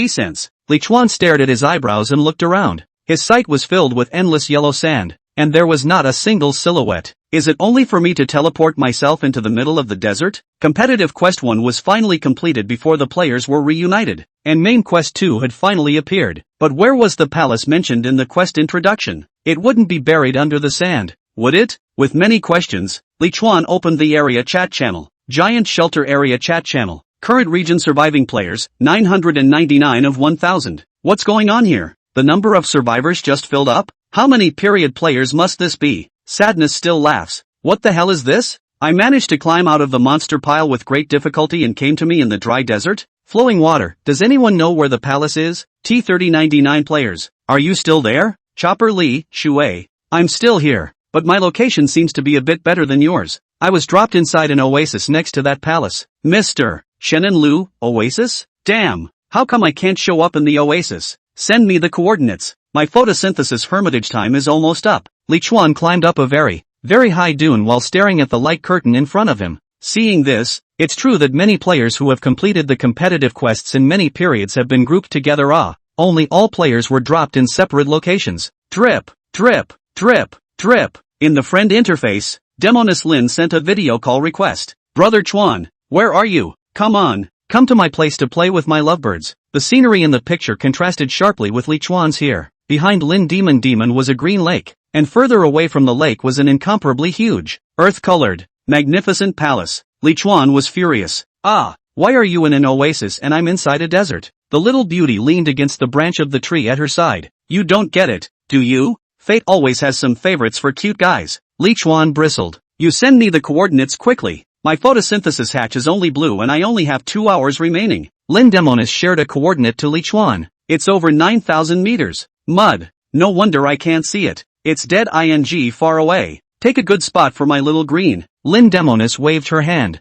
[SPEAKER 1] sense. Li Chuan stared at his eyebrows and looked around. His sight was filled with endless yellow sand, and there was not a single silhouette. Is it only for me to teleport myself into the middle of the desert? Competitive Quest 1 was finally completed before the players were reunited, and main Quest 2 had finally appeared. But where was the palace mentioned in the quest introduction? It wouldn't be buried under the sand, would it? With many questions, Li Chuan opened the area chat channel. Giant Shelter area chat channel. Current region surviving players, 999 of 1000. What's going on here? The number of survivors just filled up? How many period players must this be? Sadness still laughs. What the hell is this? I managed to climb out of the monster pile with great difficulty and came to me in the dry desert? Flowing water. Does anyone know where the palace is? T3099 players. Are you still there? Chopper Lee, Shui. I'm still here, but my location seems to be a bit better than yours. I was dropped inside an oasis next to that palace. Mr. Shannon Lu, oasis? Damn. How come I can't show up in the oasis? Send me the coordinates. My photosynthesis hermitage time is almost up. Li Chuan climbed up a very high dune while staring at the light curtain in front of him. Seeing this, it's true that many players who have completed the competitive quests in many periods have been grouped together. Only all players were dropped in separate locations. Drip, drip, drip, drip. In the friend interface, Demonis Lin sent a video call request. Brother Chuan, where are you? Come on, come to my place to play with my lovebirds. The scenery in the picture contrasted sharply with Li Chuan's here. Behind Lin Demon was a green lake, and further away from the lake was an incomparably huge, earth-colored, magnificent palace. Li Chuan was furious. Why are you in an oasis and I'm inside a desert? The little beauty leaned against the branch of the tree at her side. You don't get it, do you? Fate always has some favorites for cute guys. Li Chuan bristled. You send me the coordinates quickly. My photosynthesis hatch is only blue and I only have 2 hours remaining. Lin Demonis shared a coordinate to Li Chuan. It's over 9,000 meters. Mud. No wonder I can't see it. It's dead far away. Take a good spot for my little green. Lin Demonis waved her hand.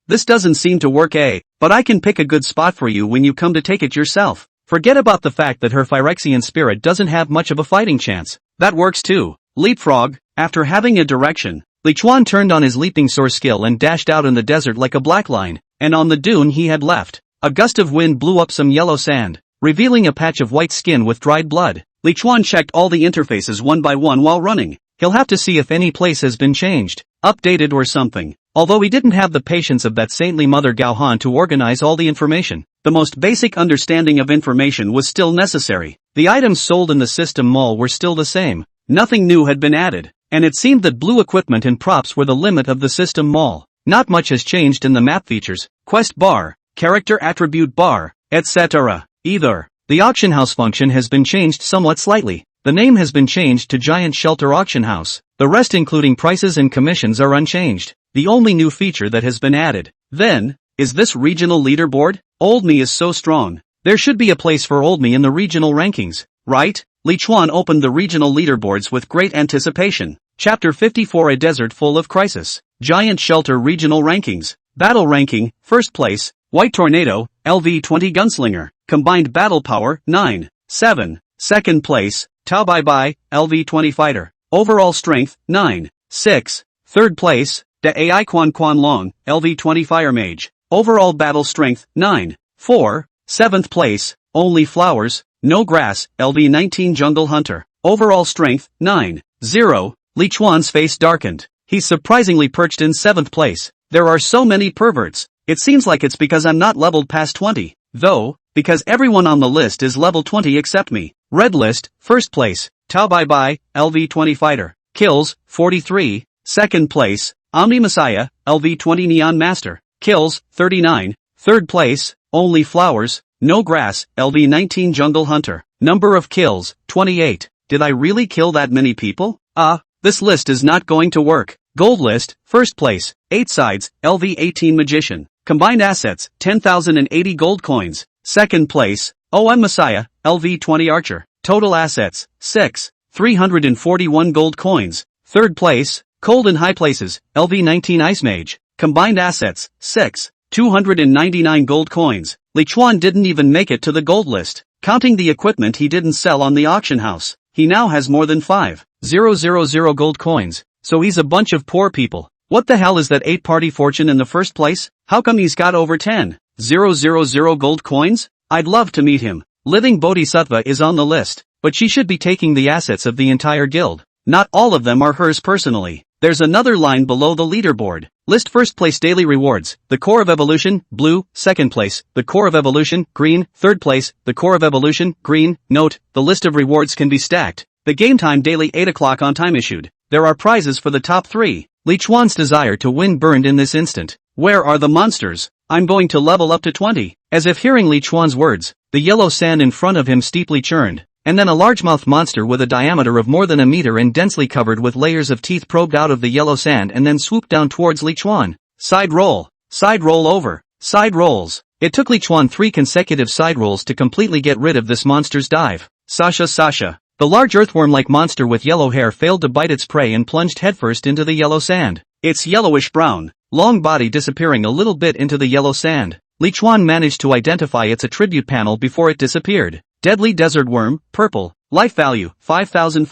[SPEAKER 1] This doesn't seem to work but I can pick a good spot for you when you come to take it yourself. Forget about the fact that her Phyrexian spirit doesn't have much of a fighting chance. That works too. Leapfrog. After having a direction, Li Chuan turned on his leaping soar skill and dashed out in the desert like a black line, and on the dune he had left. A gust of wind blew up some yellow sand, revealing a patch of white skin with dried blood. Li Chuan checked all the interfaces one by one while running. He'll have to see if any place has been changed, updated or something. Although he didn't have the patience of that saintly mother Gao Han to organize all the information, the most basic understanding of information was still necessary. The items sold in the system mall were still the same. Nothing new had been added, and it seemed that blue equipment and props were the limit of the system mall. Not much has changed in the map features, quest bar, character attribute bar, etc. Either. The auction house function has been changed somewhat slightly. The name has been changed to Giant Shelter Auction House. The rest including prices and commissions are unchanged. The only new feature that has been added, then, is this regional leaderboard. Old Me is so strong. There should be a place for Old Me in the regional rankings, right? Li Chuan opened the regional leaderboards with great anticipation. Chapter 54, A Desert Full of Crisis. Giant Shelter Regional Rankings. Battle Ranking, First Place, White Tornado, LV-20 Gunslinger. Combined Battle Power, 9. 7. Second Place, Tao Bai Bai, LV-20 Fighter. Overall Strength, 9. 6. Third Place, Da Ai Quan Quan Long, LV-20 Fire Mage. Overall Battle Strength, 9. 4. Seventh Place, Only Flowers, No Grass, LV-19 Jungle Hunter. Overall Strength, 9. 0. Li Chuan's face darkened. He's surprisingly perched in 7th place. There are so many perverts. It seems like it's because I'm not leveled past 20. Though, because everyone on the list is level 20 except me. Red list, First Place, Tao Bai Bai, LV-20 Fighter. Kills, 43. Second Place, Omni Messiah, LV-20 Neon Master. Kills, 39. Third Place, Only Flowers, No Grass, LV-19 Jungle Hunter. Number of kills, 28. Did I really kill that many people? This list is not going to work. Gold list, First Place, 8 sides, LV-18 Magician. Combined assets, 10,080 gold coins. Second Place, OM Messiah, LV-20 Archer. Total assets, 6. 341 gold coins. Third Place, Cold and High Places, LV-19 Ice Mage. Combined assets, 6. 299 gold coins. Li Chuan didn't even make it to the gold list. Counting the equipment he didn't sell on the auction house, he now has more than 5,000 gold coins, so he's a bunch of poor people. What the hell is that 8-party fortune in the first place? How come he's got over 10,000 gold coins? I'd love to meet him. Living Bodhisattva is on the list, but she should be taking the assets of the entire guild. Not all of them are hers personally. There's another line below the leaderboard. List First Place Daily Rewards, the Core of Evolution, blue. Second Place, the Core of Evolution, green. Third Place, the Core of Evolution, green. Note, the list of rewards can be stacked. The game time daily 8 o'clock on time issued. There are prizes for the top 3. Li Chuan's desire to win burned in this instant. Where are the monsters? I'm going to level up to 20. As if hearing Li Chuan's words, the yellow sand in front of him steeply churned. And then a largemouth monster with a diameter of more than a meter and densely covered with layers of teeth probed out of the yellow sand and then swooped down towards Li Chuan. Side roll over, side rolls. It took Li Chuan 3 consecutive side rolls to completely get rid of this monster's dive. Sasha. The large earthworm-like monster with yellow hair failed to bite its prey and plunged headfirst into the yellow sand. Its yellowish-brown, long body disappearing a little bit into the yellow sand. Li Chuan managed to identify its attribute panel before it disappeared. Deadly Desert Worm, purple. Life value, 5,000.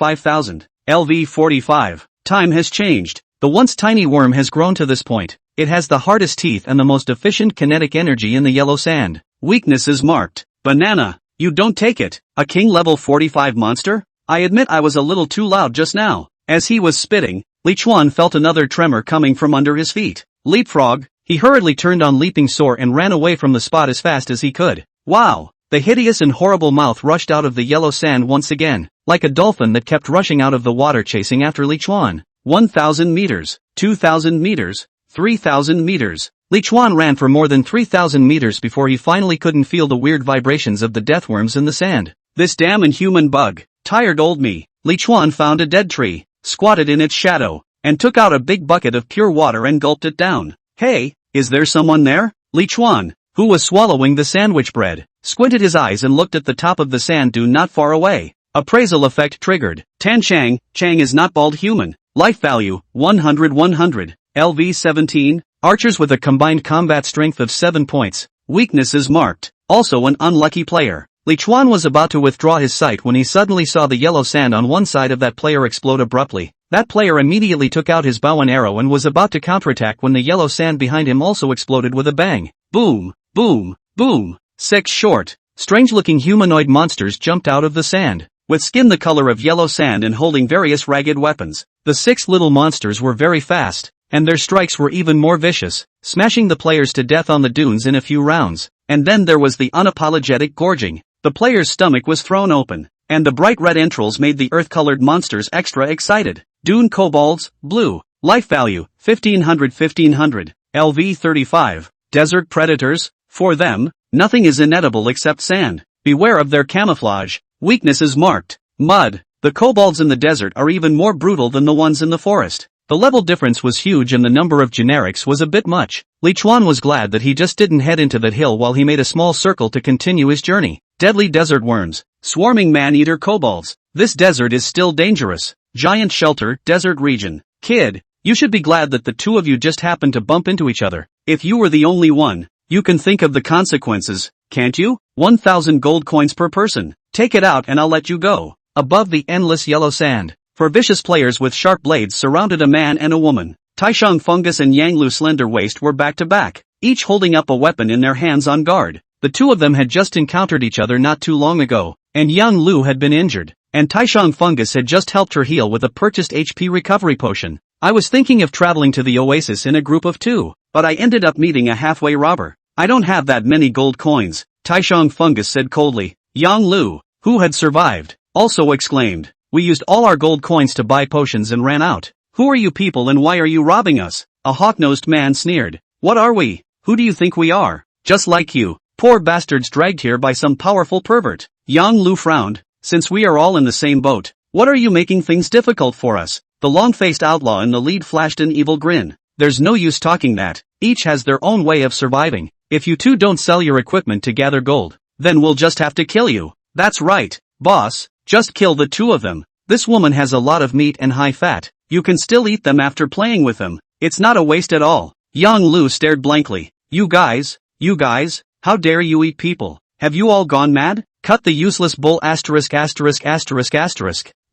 [SPEAKER 1] LV 45. Time has changed. The once tiny worm has grown to this point. It has the hardest teeth and the most efficient kinetic energy in the yellow sand. Weakness is marked. Banana. You don't take it. A king level 45 monster? I admit I was a little too loud just now. As he was spitting, Li Chuan felt another tremor coming from under his feet. Leapfrog. He hurriedly turned on Leaping Soar and ran away from the spot as fast as he could. Wow! The hideous and horrible mouth rushed out of the yellow sand once again, like a dolphin that kept rushing out of the water chasing after Li Chuan. 1,000 meters, 2,000 meters, 3,000 meters. Li Chuan ran for more than 3,000 meters before he finally couldn't feel the weird vibrations of the deathworms in the sand. This damn inhuman bug. Tired old me. Li Chuan found a dead tree, squatted in its shadow, and took out a big bucket of pure water and gulped it down. Hey, is there someone there? Li Chuan, who was swallowing the sandwich bread, squinted his eyes and looked at the top of the sand dune not far away. Appraisal effect triggered. Tan Chang is not bald human. Life value, 100. LV 17. Archers with a combined combat strength of 7 points. Weakness is marked. Also an unlucky player. Li Chuan was about to withdraw his sight when he suddenly saw the yellow sand on one side of that player explode abruptly. That player immediately took out his bow and arrow and was about to counterattack when the yellow sand behind him also exploded with a bang. Boom, boom, boom. 6 short, strange-looking humanoid monsters jumped out of the sand, with skin the color of yellow sand and holding various ragged weapons. The 6 little monsters were very fast, and their strikes were even more vicious, smashing the players to death on the dunes in a few rounds. And then there was the unapologetic gorging. The player's stomach was thrown open, and the bright red entrails made the earth-colored monsters extra excited. Dune kobolds, blue. Life value, 1,500. LV 35. Desert predators. For them, nothing is inedible except sand. Beware of their camouflage. Weakness is marked. Mud. The kobolds in the desert are even more brutal than the ones in the forest. The level difference was huge and the number of generics was a bit much. Li Chuan was glad that he just didn't head into that hill while he made a small circle to continue his journey. Deadly desert worms. Swarming man-eater kobolds. This desert is still dangerous. Giant shelter, desert region. Kid, you should be glad that the two of you just happened to bump into each other. If you were the only one, you can think of the consequences, can't you? 1,000 gold coins per person. Take it out and I'll let you go. Above the endless yellow sand, four vicious players with sharp blades surrounded a man and a woman. Taishang Fungus and Yang Lu Slender Waist were back to back, each holding up a weapon in their hands on guard. The two of them had just encountered each other not too long ago, and Yang Lu had been injured, and Taishang Fungus had just helped her heal with a purchased HP recovery potion. I was thinking of traveling to the oasis in a group of two, but I ended up meeting a halfway robber. I don't have that many gold coins, Taishang Fungus said coldly. Yang Lu, who had survived, also exclaimed, we used all our gold coins to buy potions and ran out. Who are you people and why are you robbing us? A hawk-nosed man sneered. What are we? Who do you think we are? Just like you, poor bastards dragged here by some powerful pervert. Yang Lu frowned. Since we are all in the same boat, what are you making things difficult for us? The long-faced outlaw in the lead flashed an evil grin. There's no use talking that. Each has their own way of surviving. If you two don't sell your equipment to gather gold, then we'll just have to kill you. That's right, boss. Just kill the two of them. This woman has a lot of meat and high fat. You can still eat them after playing with them. It's not a waste at all. Yang Lu stared blankly. You guys, how dare you eat people? Have you all gone mad? Cut the useless bull *********.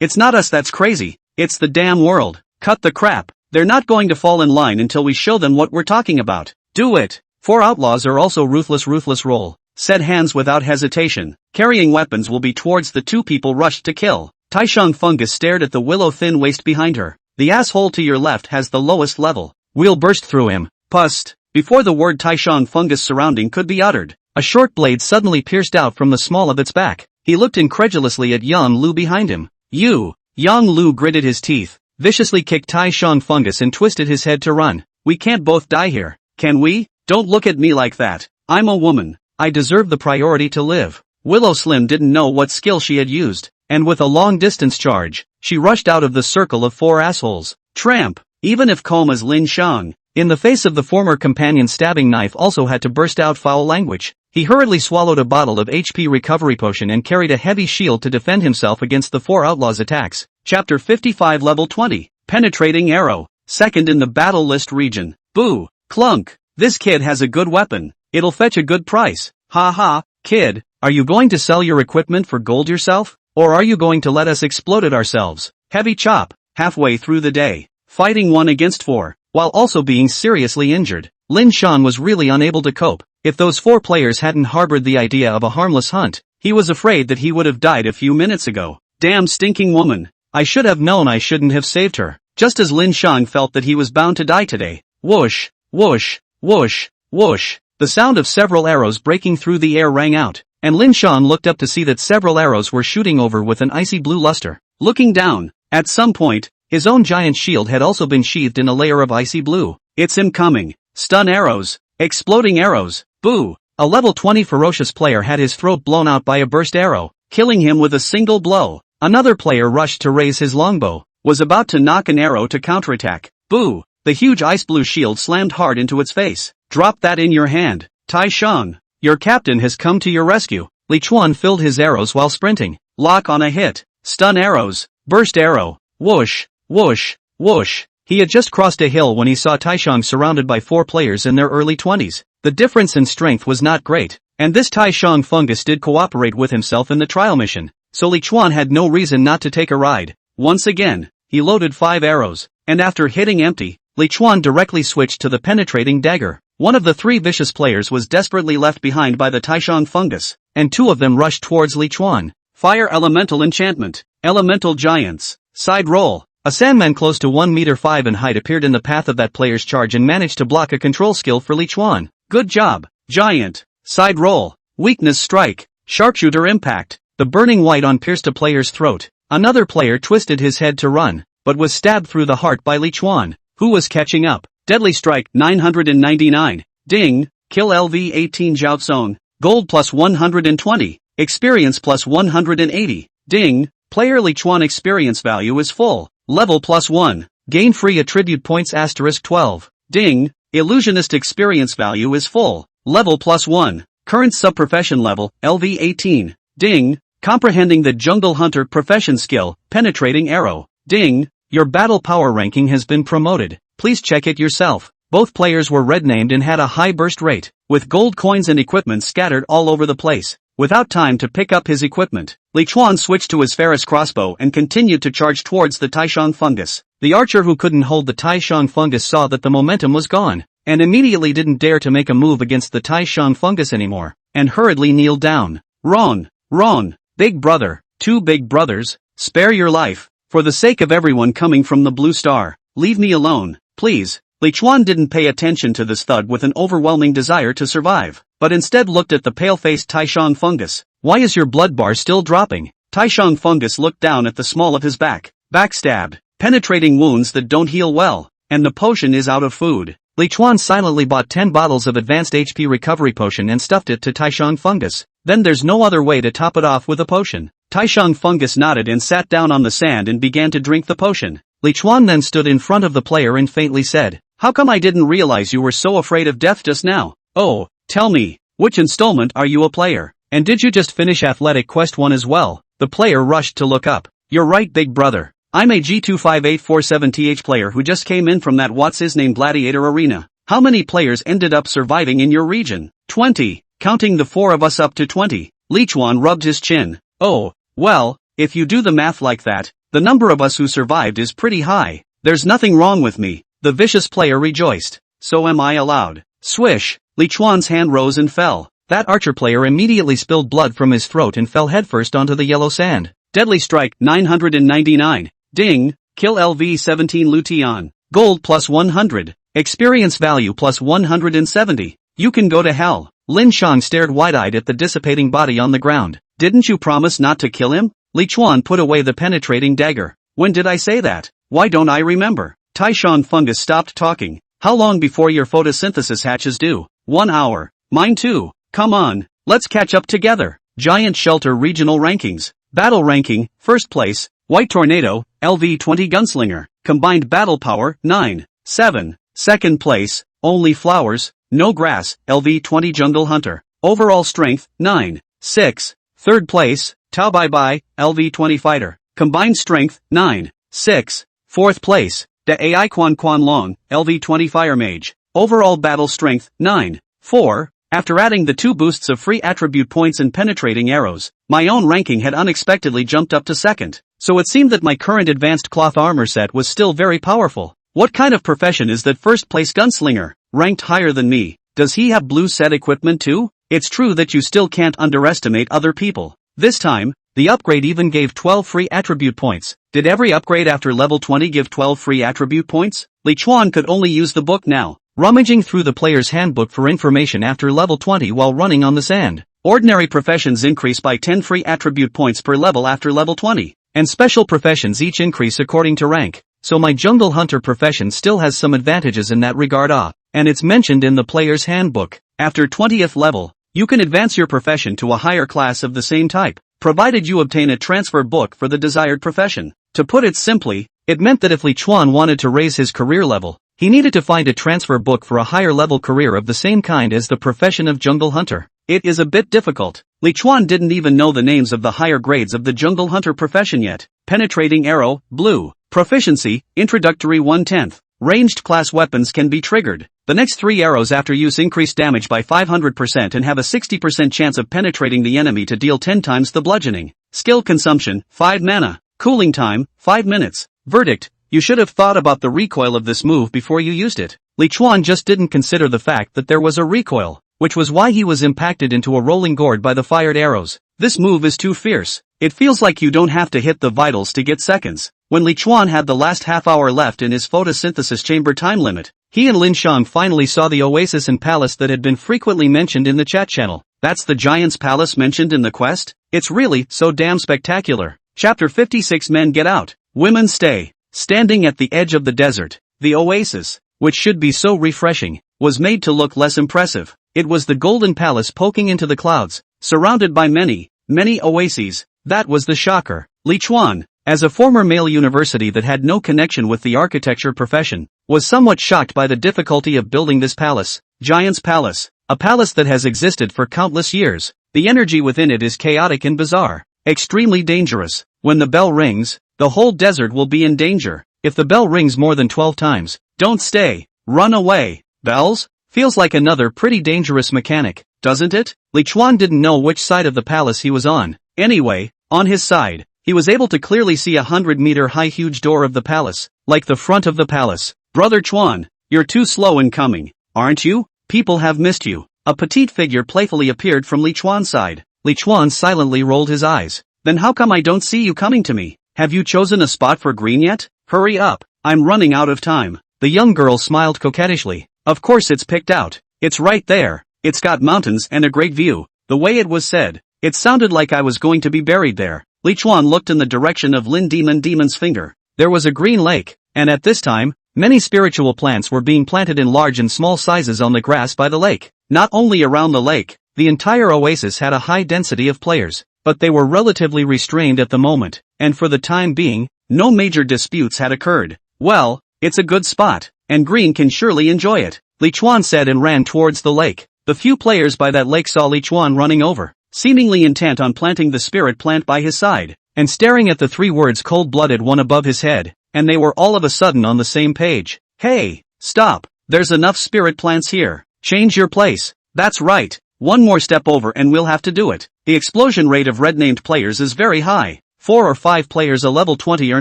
[SPEAKER 1] It's not us that's crazy. It's the damn world. Cut the crap. They're not going to fall in line until we show them what we're talking about. Do it. Four outlaws are also ruthless roll, said Hans without hesitation. Carrying weapons will be towards the two people rushed to kill. Taishang Fungus stared at the willow-thin waist behind her. The asshole to your left has the lowest level. We'll burst through him. Pust. Before the word Taishang Fungus surrounding could be uttered, a short blade suddenly pierced out from the small of its back. He looked incredulously at Yang Lu behind him. You. Yang Lu gritted his teeth, viciously kicked Taishang Fungus and twisted his head to run. We can't both die here, can we? Don't look at me like that. I'm a woman. I deserve the priority to live. Willow Slim didn't know what skill she had used, and with a long-distance charge, she rushed out of the circle of four assholes. Tramp. Even if calm as Lin Shang, in the face of the former companion's stabbing knife also had to burst out foul language. He hurriedly swallowed a bottle of HP recovery potion and carried a heavy shield to defend himself against the four outlaws' attacks. Chapter 55 Level 20. Penetrating Arrow. Second in the battle list region. Boo. Clunk. This kid has a good weapon. It'll fetch a good price. Ha ha. Kid, are you going to sell your equipment for gold yourself? Or are you going to let us explode it ourselves? Heavy chop. Halfway through the day, fighting 1 against 4, while also being seriously injured, Lin Shan was really unable to cope. If those 4 players hadn't harbored the idea of a harmless hunt, he was afraid that he would have died a few minutes ago. Damn stinking woman. I should have known I shouldn't have saved her. Just as Lin Shang felt that he was bound to die today. Whoosh, whoosh, whoosh, whoosh. The sound of several arrows breaking through the air rang out, and Lin Shan looked up to see that several arrows were shooting over with an icy blue luster. Looking down, at some point, his own giant shield had also been sheathed in a layer of icy blue. It's him coming. Stun arrows. Exploding arrows. Boo. A level 20 ferocious player had his throat blown out by a burst arrow, killing him with a single blow. Another player rushed to raise his longbow, was about to knock an arrow to counterattack. Boo. The huge ice blue shield slammed hard into its face. Drop that in your hand. Tai Shang. Your captain has come to your rescue. Li Chuan filled his arrows while sprinting. Lock on a hit. Stun arrows. Burst arrow. Whoosh. Whoosh. Whoosh. He had just crossed a hill when he saw Taishang surrounded by 4 players in their early 20s. The difference in strength was not great, and this Taishang fungus did cooperate with himself in the trial mission, so Li Chuan had no reason not to take a ride. Once again, he loaded 5 arrows, and after hitting empty, Li Chuan directly switched to the penetrating dagger. One of the 3 vicious players was desperately left behind by the Taishang fungus, and 2 of them rushed towards Li Chuan. Fire Elemental Enchantment. Elemental Giants. Side roll. A sandman close to 1 meter 5 in height appeared in the path of that player's charge and managed to block a control skill for Li Chuan. Good job. Giant. Side roll. Weakness strike. Sharpshooter impact. The burning white on pierced a player's throat. Another player twisted his head to run, but was stabbed through the heart by Li Chuan, who was catching up. Deadly strike 999. Ding. Kill LV 18 Zhao Gold plus 120. Experience plus 180. Ding. Player Li Chuan experience value is full. Level plus 1. Gain free attribute points * 12. Ding. Illusionist experience value is full. Level plus 1. Current sub-profession level, LV 18. Ding. Comprehending the Jungle Hunter profession skill, penetrating arrow. Ding! Your battle power ranking has been promoted. Please check it yourself. Both players were red-named and had a high burst rate, with gold coins and equipment scattered all over the place. Without time to pick up his equipment, Li Chuan switched to his Ferris crossbow and continued to charge towards the Taishang fungus. The archer who couldn't hold the Taishang fungus saw that the momentum was gone, and immediately didn't dare to make a move against the Taishang fungus anymore, and hurriedly kneeled down. Wrong! Wrong! Big brother, two big brothers, spare your life. For the sake of everyone coming from the Blue Star, leave me alone, please. Li Chuan didn't pay attention to this thug with an overwhelming desire to survive, but instead looked at the pale-faced Taishang fungus. Why is your blood bar still dropping? Taishang fungus looked down at the small of his back. Backstabbed, penetrating wounds that don't heal well, and the potion is out of food. Li Chuan silently bought 10 bottles of advanced HP recovery potion and stuffed it to Taishang fungus. Then there's no other way to top it off with a potion. Taishang fungus nodded and sat down on the sand and began to drink the potion. Li Chuan then stood in front of the player and faintly said, "How come I didn't realize you were so afraid of death just now? Oh, tell me, which installment are you a player? And did you just finish Athletic Quest 1 as well?" The player rushed to look up. "You're right, big brother. I'm a G25847TH player who just came in from that what's-his-name Gladiator Arena. How many players ended up surviving in your region?" 20. Counting the 4 of us up to 20. Li Chuan rubbed his chin. "Oh, well, if you do the math like that, the number of us who survived is pretty high. There's nothing wrong with me." The vicious player rejoiced. "So am I allowed?" Swish! Li Chuan's hand rose and fell. That archer player immediately spilled blood from his throat and fell headfirst onto the yellow sand. Deadly strike, 999. Ding! Kill LV-17 Lution. Gold plus 100. Experience value plus 170. You can go to hell. Lin Shang stared wide-eyed at the dissipating body on the ground. "Didn't you promise not to kill him?" Li Chuan put away the penetrating dagger. "When did I say that? Why don't I remember?" Taishang fungus stopped talking. "How long before your photosynthesis hatches due?" 1 hour. Mine too. Come on, let's catch up together. Giant Shelter Regional Rankings. Battle Ranking, First Place, White Tornado, LV-20 Gunslinger. Combined Battle Power, 9. 7. Second Place, Only Flowers, No Grass, LV-20 Jungle Hunter. Overall Strength, 9. 6. Third Place, Tao Bai Bai, LV-20 Fighter. Combined Strength, 9. 6. Fourth Place, Da Ai Quan Quan Long, LV-20 Fire Mage. Overall Battle Strength, 9. 4. After adding the 2 boosts of free attribute points and penetrating arrows, my own ranking had unexpectedly jumped up to second. So it seemed that my current advanced cloth armor set was still very powerful. What kind of profession is that first place gunslinger, ranked higher than me? Does he have blue set equipment too? It's true that you still can't underestimate other people. This time, the upgrade even gave 12 free attribute points. Did every upgrade after level 20 give 12 free attribute points? Li Chuan could only use the book now, rummaging through the player's handbook for information after level 20 while running on the sand. Ordinary professions increase by 10 free attribute points per level after level 20, and special professions each increase according to rank. So my jungle hunter profession still has some advantages in that regard, and it's mentioned in the player's handbook. After 20th level, you can advance your profession to a higher class of the same type, provided you obtain a transfer book for the desired profession. To put it simply, it meant that if Li Chuan wanted to raise his career level, he needed to find a transfer book for a higher level career of the same kind as the profession of jungle hunter. It is a bit difficult. Li Chuan didn't even know the names of the higher grades of the jungle hunter profession yet. Penetrating arrow, blue. Proficiency, introductory 1/10. Ranged class weapons can be triggered. The next 3 arrows after use increase damage by 500% and have a 60% chance of penetrating the enemy to deal 10 times the bludgeoning. Skill consumption, 5 mana. Cooling time, 5 minutes. Verdict, you should have thought about the recoil of this move before you used it. Li Chuan just didn't consider the fact that there was a recoil, which was why he was impacted into a rolling gourd by the fired arrows. This move is too fierce. It feels like you don't have to hit the vitals to get seconds. When Li Chuan had the last half hour left in his photosynthesis chamber time limit, he and Lin Shang finally saw the oasis and palace that had been frequently mentioned in the chat channel. That's the Giant's Palace mentioned in the quest? It's really so damn spectacular. Chapter 56 Men Get Out, Women Stay. Standing at the edge of the desert, the oasis, which should be so refreshing, was made to look less impressive. It was the golden palace poking into the clouds, surrounded by many, many oases. That was the shocker. Li Chuan, as a former male university that had no connection with the architecture profession, was somewhat shocked by the difficulty of building this palace. Giant's Palace, a palace that has existed for countless years. The energy within it is chaotic and bizarre, extremely dangerous. When the bell rings, the whole desert will be in danger. If the bell rings more than 12 times, don't stay, run away. Bells? Feels like another pretty dangerous mechanic, doesn't it? Li Chuan didn't know which side of the palace he was on. Anyway, on his side, he was able to clearly see 100-meter high huge door of the palace, like the front of the palace. Brother Chuan, you're too slow in coming, aren't you? People have missed you. A petite figure playfully appeared from Li Chuan's side. Li Chuan silently rolled his eyes. Then how come I don't see you coming to me? Have you chosen a spot for green yet? Hurry up, I'm running out of time. The young girl smiled coquettishly. Of course it's picked out. It's right there. It's got mountains and a great view. The way it was said, it sounded like I was going to be buried there. Li Chuan looked in the direction of Lin Demon's finger. There was a green lake, and at this time, many spiritual plants were being planted in large and small sizes on the grass by the lake. Not only around the lake, the entire oasis had a high density of players, but they were relatively restrained at the moment, and for the time being, no major disputes had occurred. Well, it's a good spot, and green can surely enjoy it, Li Chuan said and ran towards the lake. The few players by that lake saw Li Chuan running over, seemingly intent on planting the spirit plant by his side, and staring at the 3 words cold-blooded one above his head, and they were all of a sudden on the same page. Hey, stop, there's enough spirit plants here, change your place. That's right, one more step over and we'll have to do it. The explosion rate of red-named players is very high. 4 or 5 players a level 20 are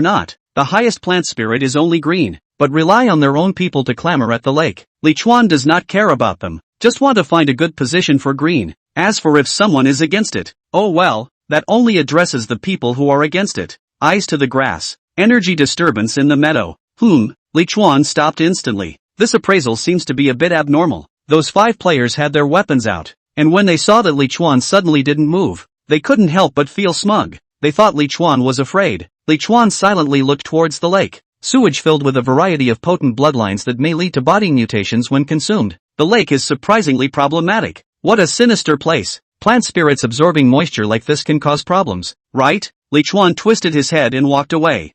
[SPEAKER 1] not. The highest plant spirit is only green, but rely on their own people to clamor at the lake. Li Chuan does not care about them, just want to find a good position for green. As for if someone is against it, oh well, that only addresses the people who are against it. Eyes to the grass. Energy disturbance in the meadow. Li Chuan stopped instantly. This appraisal seems to be a bit abnormal. Those 5 players had their weapons out, and when they saw that Li Chuan suddenly didn't move, they couldn't help but feel smug. They thought Li Chuan was afraid. Li Chuan silently looked towards the lake. Sewage filled with a variety of potent bloodlines that may lead to body mutations when consumed. The lake is surprisingly problematic. What a sinister place. Plant spirits absorbing moisture like this can cause problems, right? Li Chuan twisted his head and walked away.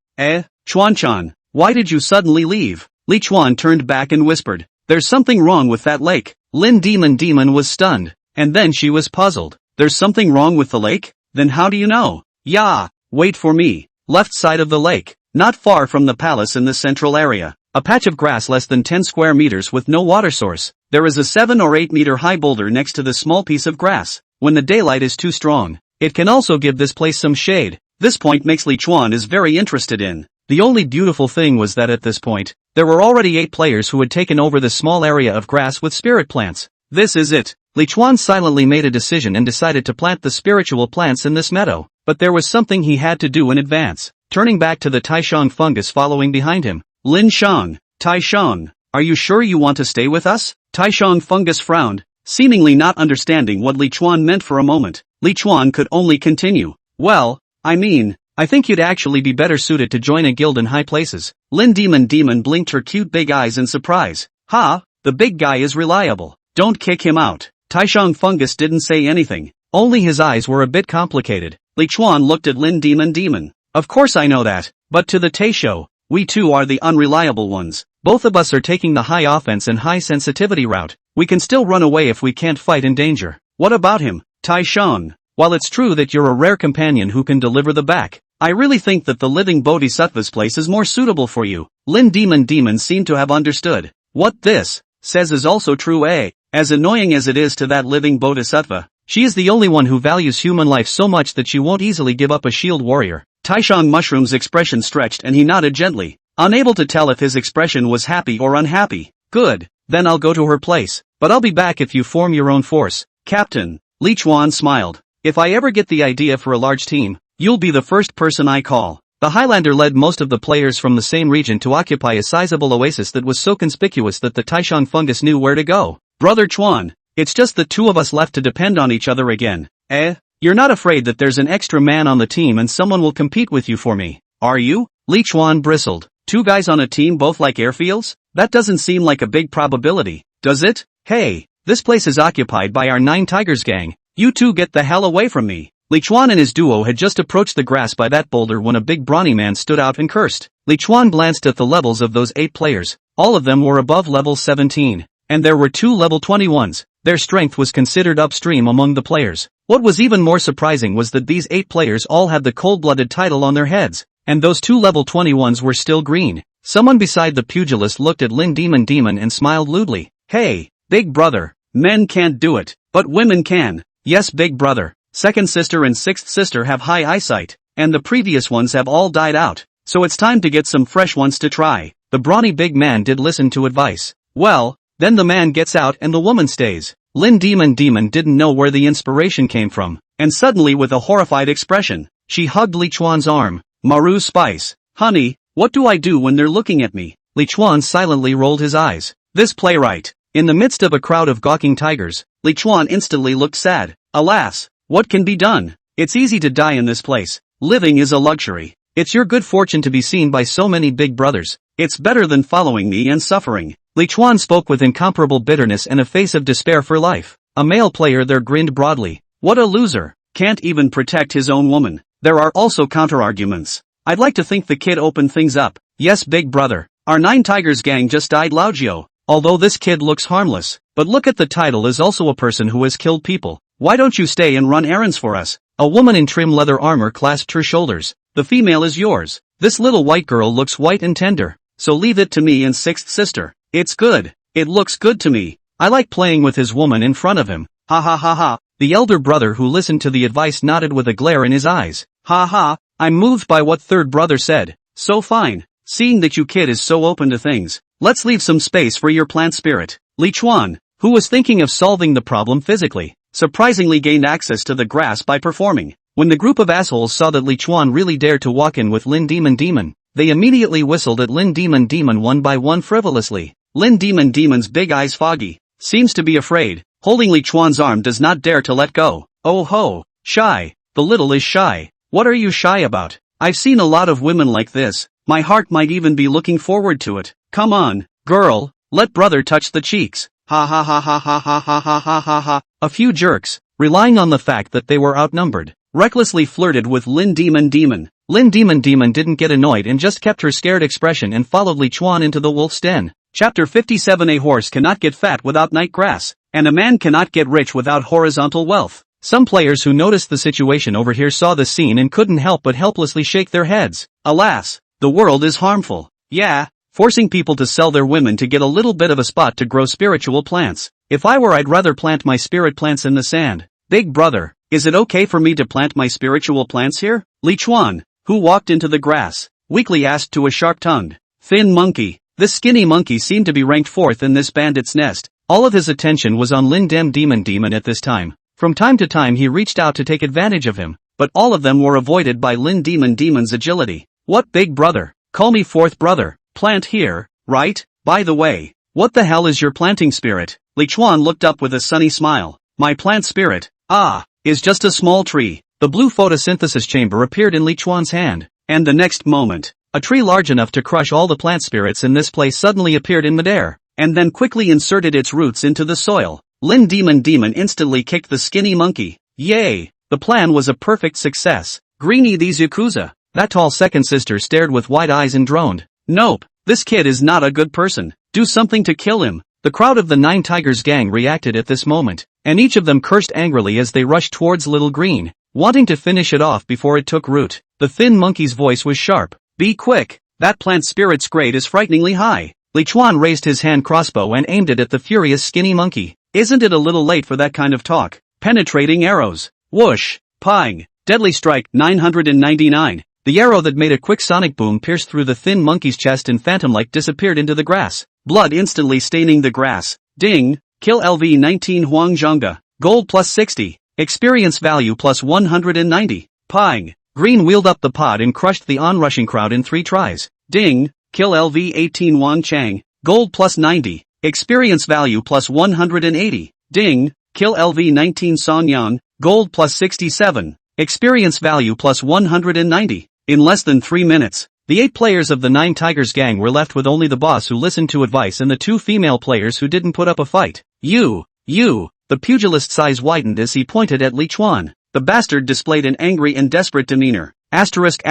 [SPEAKER 1] Chuan-chan, why did you suddenly leave? Li Chuan turned back and whispered, there's something wrong with that lake. Lin Demon was stunned, and then she was puzzled. There's something wrong with the lake? Then how do you know? Yeah, wait for me. Left side of the lake, not far from the palace in the central area. A patch of grass less than 10 square meters with no water source. There is a 7 or 8 meter high boulder next to the small piece of grass. When the daylight is too strong, it can also give this place some shade. This point makes Li Chuan is very interested in. The only beautiful thing was that at this point, there were already 8 players who had taken over this small area of grass with spirit plants. This is it. Li Chuan silently made a decision and decided to plant the spiritual plants in this meadow. But there was something he had to do in advance. Turning back to the Taishang fungus following behind him. Lin Shang, Taishang, are you sure you want to stay with us? Taishang fungus frowned, seemingly not understanding what Li Chuan meant for a moment. Li Chuan could only continue. Well, I think you'd actually be better suited to join a guild in high places. Lin Demon blinked her cute big eyes in surprise. Ha, the big guy is reliable. Don't kick him out. Taishang fungus didn't say anything. Only his eyes were a bit complicated. Li Chuan looked at Lin Demon. Of course I know that, but to the Taisho, we two are the unreliable ones. Both of us are taking the high offense and high sensitivity route. We can still run away if we can't fight in danger. What about him, Taishang? While it's true that you're a rare companion who can deliver the back, I really think that the living Bodhisattva's place is more suitable for you. Lin Demon seemed to have understood. What this says is also true. As annoying as it is to that living Bodhisattva, she is the only one who values human life so much that she won't easily give up a shield warrior. Taishang Mushroom's expression stretched and he nodded gently, unable to tell if his expression was happy or unhappy. Good, then I'll go to her place, but I'll be back if you form your own force. Captain, Li Chuan smiled. If I ever get the idea for a large team, you'll be the first person I call. The Highlander led most of the players from the same region to occupy a sizable oasis that was so conspicuous that the Taishang fungus knew where to go. Brother Chuan, it's just the 2 of us left to depend on each other again. You're not afraid that there's an extra man on the team and someone will compete with you for me, are you? Li Chuan bristled. 2 guys on a team both like airfields? That doesn't seem like a big probability, does it? Hey, this place is occupied by our 9 Tigers gang. You 2 get the hell away from me. Li Chuan and his duo had just approached the grass by that boulder when a big brawny man stood out and cursed. Li Chuan glanced at the levels of those 8 players. All of them were above level 17. And there were 2 level 21s. Their strength was considered upstream among the players. What was even more surprising was that these 8 players all had the cold-blooded title on their heads, And those two level 21s were still green. Someone beside the pugilist looked at Lin Demon and smiled lewdly. Hey, big brother, men can't do it, but women can. Yes, big brother, second sister and sixth sister have high eyesight, and the previous ones have all died out, so it's time to get some fresh ones to try. The brawny big man did listen to advice. Well, then the man gets out and the woman stays. Lin Demon didn't know where the inspiration came from, and suddenly with a horrified expression, she hugged Li Chuan's arm. Maru Spice, honey, what do I do when they're looking at me? Li Chuan silently rolled his eyes. This playwright. In the midst of a crowd of gawking tigers, Li Chuan instantly looked sad. Alas, what can be done? It's easy to die in this place. Living is a luxury. It's your good fortune to be seen by so many big brothers. It's better than following me and suffering. Li Chuan spoke with incomparable bitterness and a face of despair for life. A male player there grinned broadly. What a loser. Can't even protect his own woman. There are also counter-arguments. I'd like to think the kid opened things up. Yes, big brother. Our 9 Tigers gang just died Laojiao. Although this kid looks harmless, but look at the title is also a person who has killed people. Why don't you stay and run errands for us? A woman in trim leather armor clasped her shoulders. The female is yours. This little white girl looks white and tender, so leave it to me and sixth sister. It's good. It looks good to me. I like playing with his woman in front of him. Ha ha ha ha. The elder brother who listened to the advice nodded with a glare in his eyes. Ha ha, I'm moved by what third brother said. So fine. Seeing that you kid is so open to things, let's leave some space for your plant spirit. Li Chuan, who was thinking of solving the problem physically, surprisingly gained access to the grass by performing. When the group of assholes saw that Li Chuan really dared to walk in with Lin Demon, they immediately whistled at Lin Demon one by one frivolously. Lin Demon's big eyes foggy, seems to be afraid, holding Li Chuan's arm does not dare to let go. Oh ho, shy, the little is shy. What are you shy about? I've seen a lot of women like this, my heart might even be looking forward to it. Come on, girl, let brother touch the cheeks. Ha ha ha ha ha ha ha ha ha ha ha. A few jerks, relying on the fact that they were outnumbered, recklessly flirted with Lin Demon. Lin Demon didn't get annoyed and just kept her scared expression and followed Li Chuan into the wolf's den. Chapter 57. A horse cannot get fat without night grass, and a man cannot get rich without horizontal wealth. Some players who noticed the situation over here saw the scene and couldn't help but helplessly shake their heads. Alas, the world is harmful. Yeah, forcing people to sell their women to get a little bit of a spot to grow spiritual plants. If I were, I'd rather plant my spirit plants in the sand. Big brother, is it okay for me to plant my spiritual plants here? Li Chuan, who walked into the grass, weakly asked to a sharp-tongued, thin monkey. This skinny monkey seemed to be ranked 4th in this bandit's nest. All of his attention was on Lin Demon at this time. From time to time he reached out to take advantage of him, but all of them were avoided by Lin Demon's agility. What, big brother? Call me 4th brother. Plant here, right? By the way, what the hell is your planting spirit? Li Chuan looked up with a sunny smile. My plant spirit, is just a small tree. The blue photosynthesis chamber appeared in Li Chuan's hand, and the next moment, a tree large enough to crush all the plant spirits in this place suddenly appeared in midair, and then quickly inserted its roots into the soil. Lin Demon instantly kicked the skinny monkey. Yay! The plan was a perfect success. Greenie these Yakuza. That tall second sister stared with wide eyes and droned. Nope, this kid is not a good person. Do something to kill him. The crowd of the 9 Tigers gang reacted at this moment, and each of them cursed angrily as they rushed towards Little Green, wanting to finish it off before it took root. The thin monkey's voice was sharp. Be quick, that plant spirit's grade is frighteningly high. Li Chuan raised his hand crossbow and aimed it at the furious skinny monkey. Isn't it a little late for that kind of talk? Penetrating arrows. Whoosh. Pang. Deadly strike. 999. The arrow that made a quick sonic boom pierced through the thin monkey's chest and phantom-like disappeared into the grass. Blood instantly staining the grass. Ding. Kill LV 19 Huang Zhonga. Gold plus 60. Experience value plus 190. Pang. Green wheeled up the pod and crushed the onrushing crowd in 3 tries. Ding. Kill LV 18 Wang Chang. Gold plus 90. Experience value plus 180. Ding. Kill LV 19 Song Yang. Gold plus 67. Experience value plus 190. In less than 3 minutes, the 8 players of the 9 Tigers gang were left with only the boss who listened to advice and the 2 female players who didn't put up a fight. You. The pugilist's eyes widened as he pointed at Li Chuan. The bastard displayed an angry and desperate demeanor. Asterisk.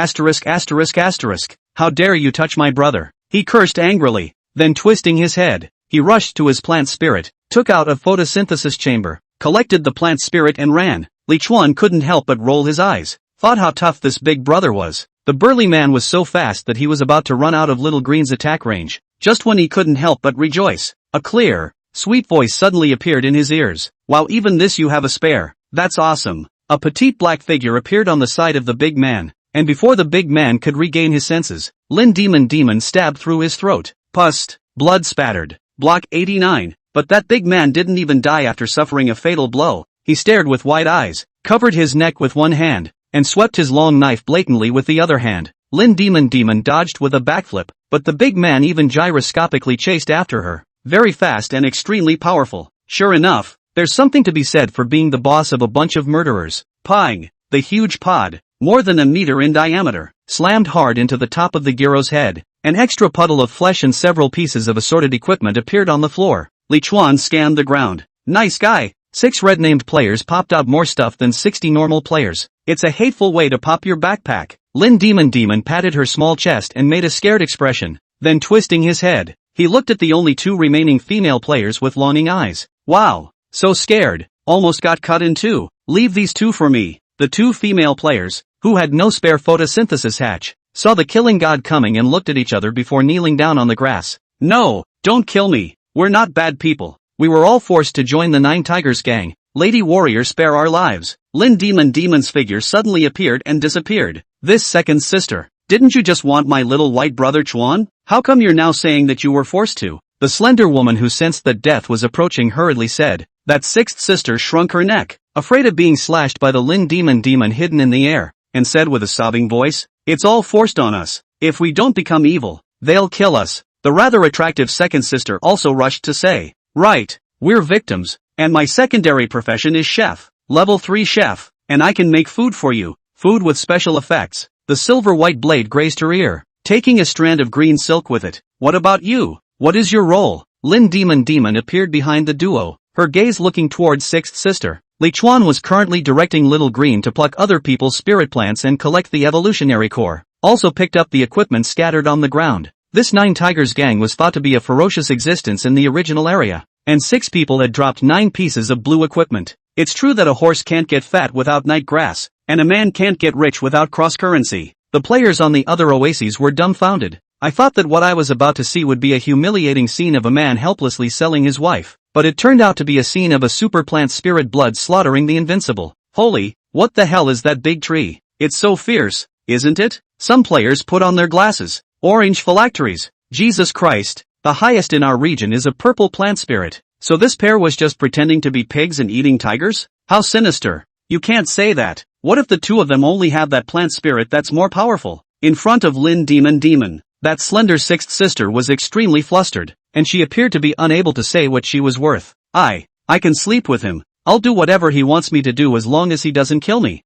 [SPEAKER 1] How dare you touch my brother? He cursed angrily. Then twisting his head, he rushed to his plant spirit, took out a photosynthesis chamber, collected the plant spirit and ran. Li Chuan couldn't help but roll his eyes. Thought how tough this big brother was. The The burly man was so fast that he was about to run out of Little Green's attack range, just when he couldn't help but rejoice. A clear, sweet voice suddenly appeared in his ears. "Wow, even this you have a spare. That's awesome." A petite black figure appeared on the side of the big man, and before the big man could regain his senses, Lin Demon stabbed through his throat. Pust, blood spattered. Block 89. But that big man didn't even die after suffering a fatal blow. He stared with wide eyes, covered his neck with one hand, and swept his long knife blatantly with the other hand. Lin Demon dodged with a backflip, but the big man even gyroscopically chased after her. Very fast and extremely powerful. Sure enough, there's something to be said for being the boss of a bunch of murderers. Pang! The huge pod, more than a meter in diameter, slammed hard into the top of the Gyro's head. An extra puddle of flesh and several pieces of assorted equipment appeared on the floor. Li Chuan scanned the ground. Nice guy. 6 red-named players popped out more stuff than 60 normal players. It's a hateful way to pop your backpack. Lin Demon patted her small chest and made a scared expression. Then twisting his head, he looked at the only 2 remaining female players with longing eyes. Wow. So scared. Almost got cut in 2. Leave these 2 for me. The 2 female players, who had no spare photosynthesis hatch, saw the killing god coming and looked at each other before kneeling down on the grass. No, don't kill me. We're not bad people. We were all forced to join the 9 Tigers gang. Lady Warrior, spare our lives. Lin Demon's figure suddenly appeared and disappeared. This second sister. Didn't you just want my little white brother Chuan? How come you're now saying that you were forced to? The slender woman who sensed that death was approaching hurriedly said. That 6th sister shrunk her neck, afraid of being slashed by the Lin Demon hidden in the air, and said with a sobbing voice, "It's all forced on us. If we don't become evil, they'll kill us." The rather attractive second sister also rushed to say, "Right, we're victims, and my secondary profession is chef, level 3 chef, and I can make food for you, food with special effects." The silver-white blade grazed her ear, taking a strand of green silk with it. "What about you? What is your role?" Lin Demon appeared behind the duo, her gaze looking towards 6th sister. Li Chuan was currently directing Little Green to pluck other people's spirit plants and collect the evolutionary core, also picked up the equipment scattered on the ground. This 9 Tigers gang was thought to be a ferocious existence in the original area, and 6 people had dropped 9 pieces of blue equipment. It's true that a horse can't get fat without night grass, and a man can't get rich without cross-currency. The players on the other oases were dumbfounded. I thought that what I was about to see would be a humiliating scene of a man helplessly selling his wife, but it turned out to be a scene of a super plant spirit blood slaughtering the invincible. Holy, what the hell is that big tree? It's so fierce, isn't it? Some players put on their glasses. Orange phylacteries. Jesus Christ, the highest in our region is a purple plant spirit. So this pair was just pretending to be pigs and eating tigers? How sinister. You can't say that. What if the 2 of them only have that plant spirit that's more powerful? In front of Lin Demon, that slender 6th sister was extremely flustered, and she appeared to be unable to say what she was worth. I can sleep with him. I'll do whatever he wants me to do as long as he doesn't kill me.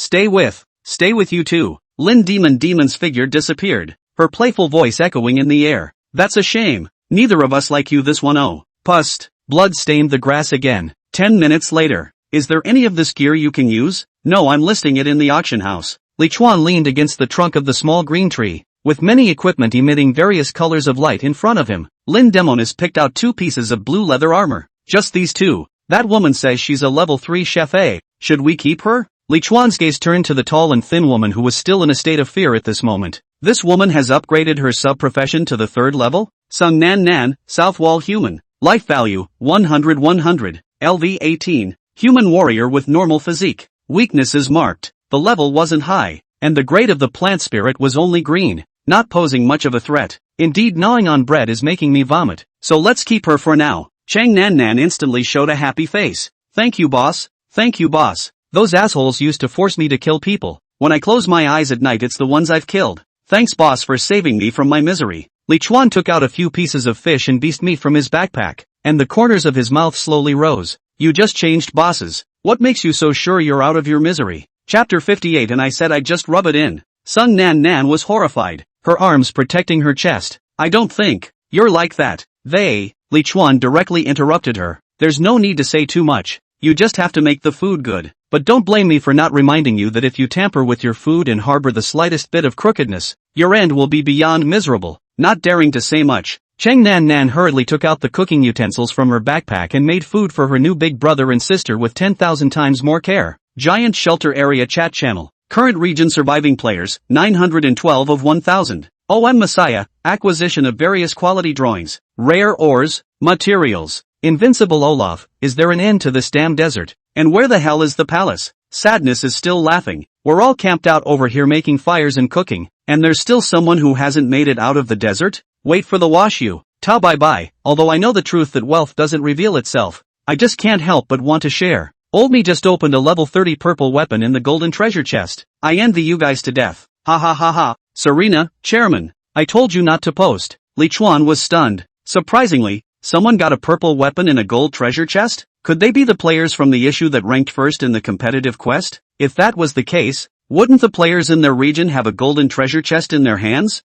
[SPEAKER 1] Stay with you too. Lin Demon's figure disappeared, her playful voice echoing in the air. That's a shame. Neither of us like you this one. Oh. Pust. Blood stained the grass again. 10 minutes later. Is there any of this gear you can use? No, I'm listing it in the auction house. Li Chuan leaned against the trunk of the small green tree, with many equipment emitting various colors of light in front of him. Lin Demon has picked out 2 pieces of blue leather armor. Just these 2. That woman says she's a level 3 chef. Should we keep her? Li Chuan's gaze turned to the tall and thin woman who was still in a state of fear at this moment. This woman has upgraded her sub-profession to the 3rd level? Sung Nan, South Wall human. Life value, 100, LV 18. Human warrior with normal physique. Weaknesses marked. The level wasn't high, and the grade of the plant spirit was only green, not posing much of a threat. Indeed, gnawing on bread is making me vomit, so let's keep her for now. Chang Nan instantly showed a happy face. Thank you, boss. Thank you, boss. Those assholes used to force me to kill people. When I close my eyes at night, it's the ones I've killed. Thanks, boss, for saving me from my misery. Li Chuan took out a few pieces of fish and beast meat from his backpack, and the corners of his mouth slowly rose. You just changed bosses. What makes you so sure you're out of your misery? Chapter 58. And I said I'd just rub it in. Sung Nan was horrified, her arms protecting her chest. I don't think you're like that. Li Chuan directly interrupted her. There's no need to say too much. You just have to make the food good. But don't blame me for not reminding you that if you tamper with your food and harbor the slightest bit of crookedness, your end will be beyond miserable. Not daring to say much, Cheng Nan hurriedly took out the cooking utensils from her backpack and made food for her new big brother and sister with 10,000 times more care. Giant shelter area chat channel. Current region surviving players, 912 of 1000. OM Messiah, acquisition of various quality drawings, rare ores, materials. Invincible Olaf, is there an end to this damn desert? And where the hell is the palace? Sadness is still laughing. We're all camped out over here making fires and cooking, and there's still someone who hasn't made it out of the desert? Wait for the wash you. Tao bye bye, although I know the truth that wealth doesn't reveal itself. I just can't help but want to share. Old me just opened a level 30 purple weapon in the golden treasure chest. I envy you guys to death. Ha ha ha ha. Serena, chairman. I told you not to post. Li Chuan was stunned. Surprisingly, someone got a purple weapon in a gold treasure chest? Could they be the players from the issue that ranked first in the competitive quest? If that was the case, wouldn't the players in their region have a golden treasure chest in their hands?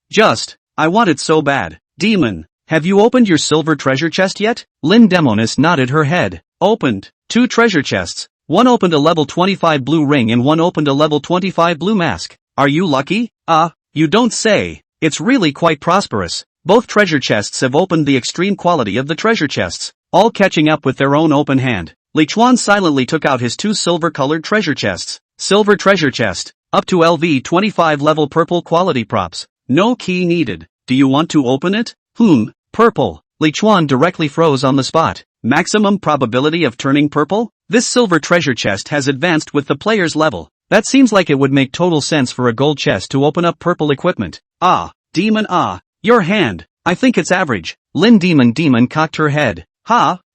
[SPEAKER 1] I want it so bad. Demon, have you opened your silver treasure chest yet? Lynn Demonis nodded her head. Opened. 2 treasure chests. One opened a level 25 blue ring and one opened a level 25 blue mask. Are you lucky? You don't say. It's really quite prosperous. Both treasure chests have opened the extreme quality of the treasure chests, all catching up with their own open hand. Li Chuan silently took out his 2 silver-colored treasure chests. Silver treasure chest. Up to LV 25 level purple quality props. No key needed. Do you want to open it? Purple. Li Chuan directly froze on the spot. Maximum probability of turning purple? This silver treasure chest has advanced with the player's level. That seems like it would make total sense for a gold chest to open up purple equipment. Demon your hand. I think it's average. Lin Demon cocked her head.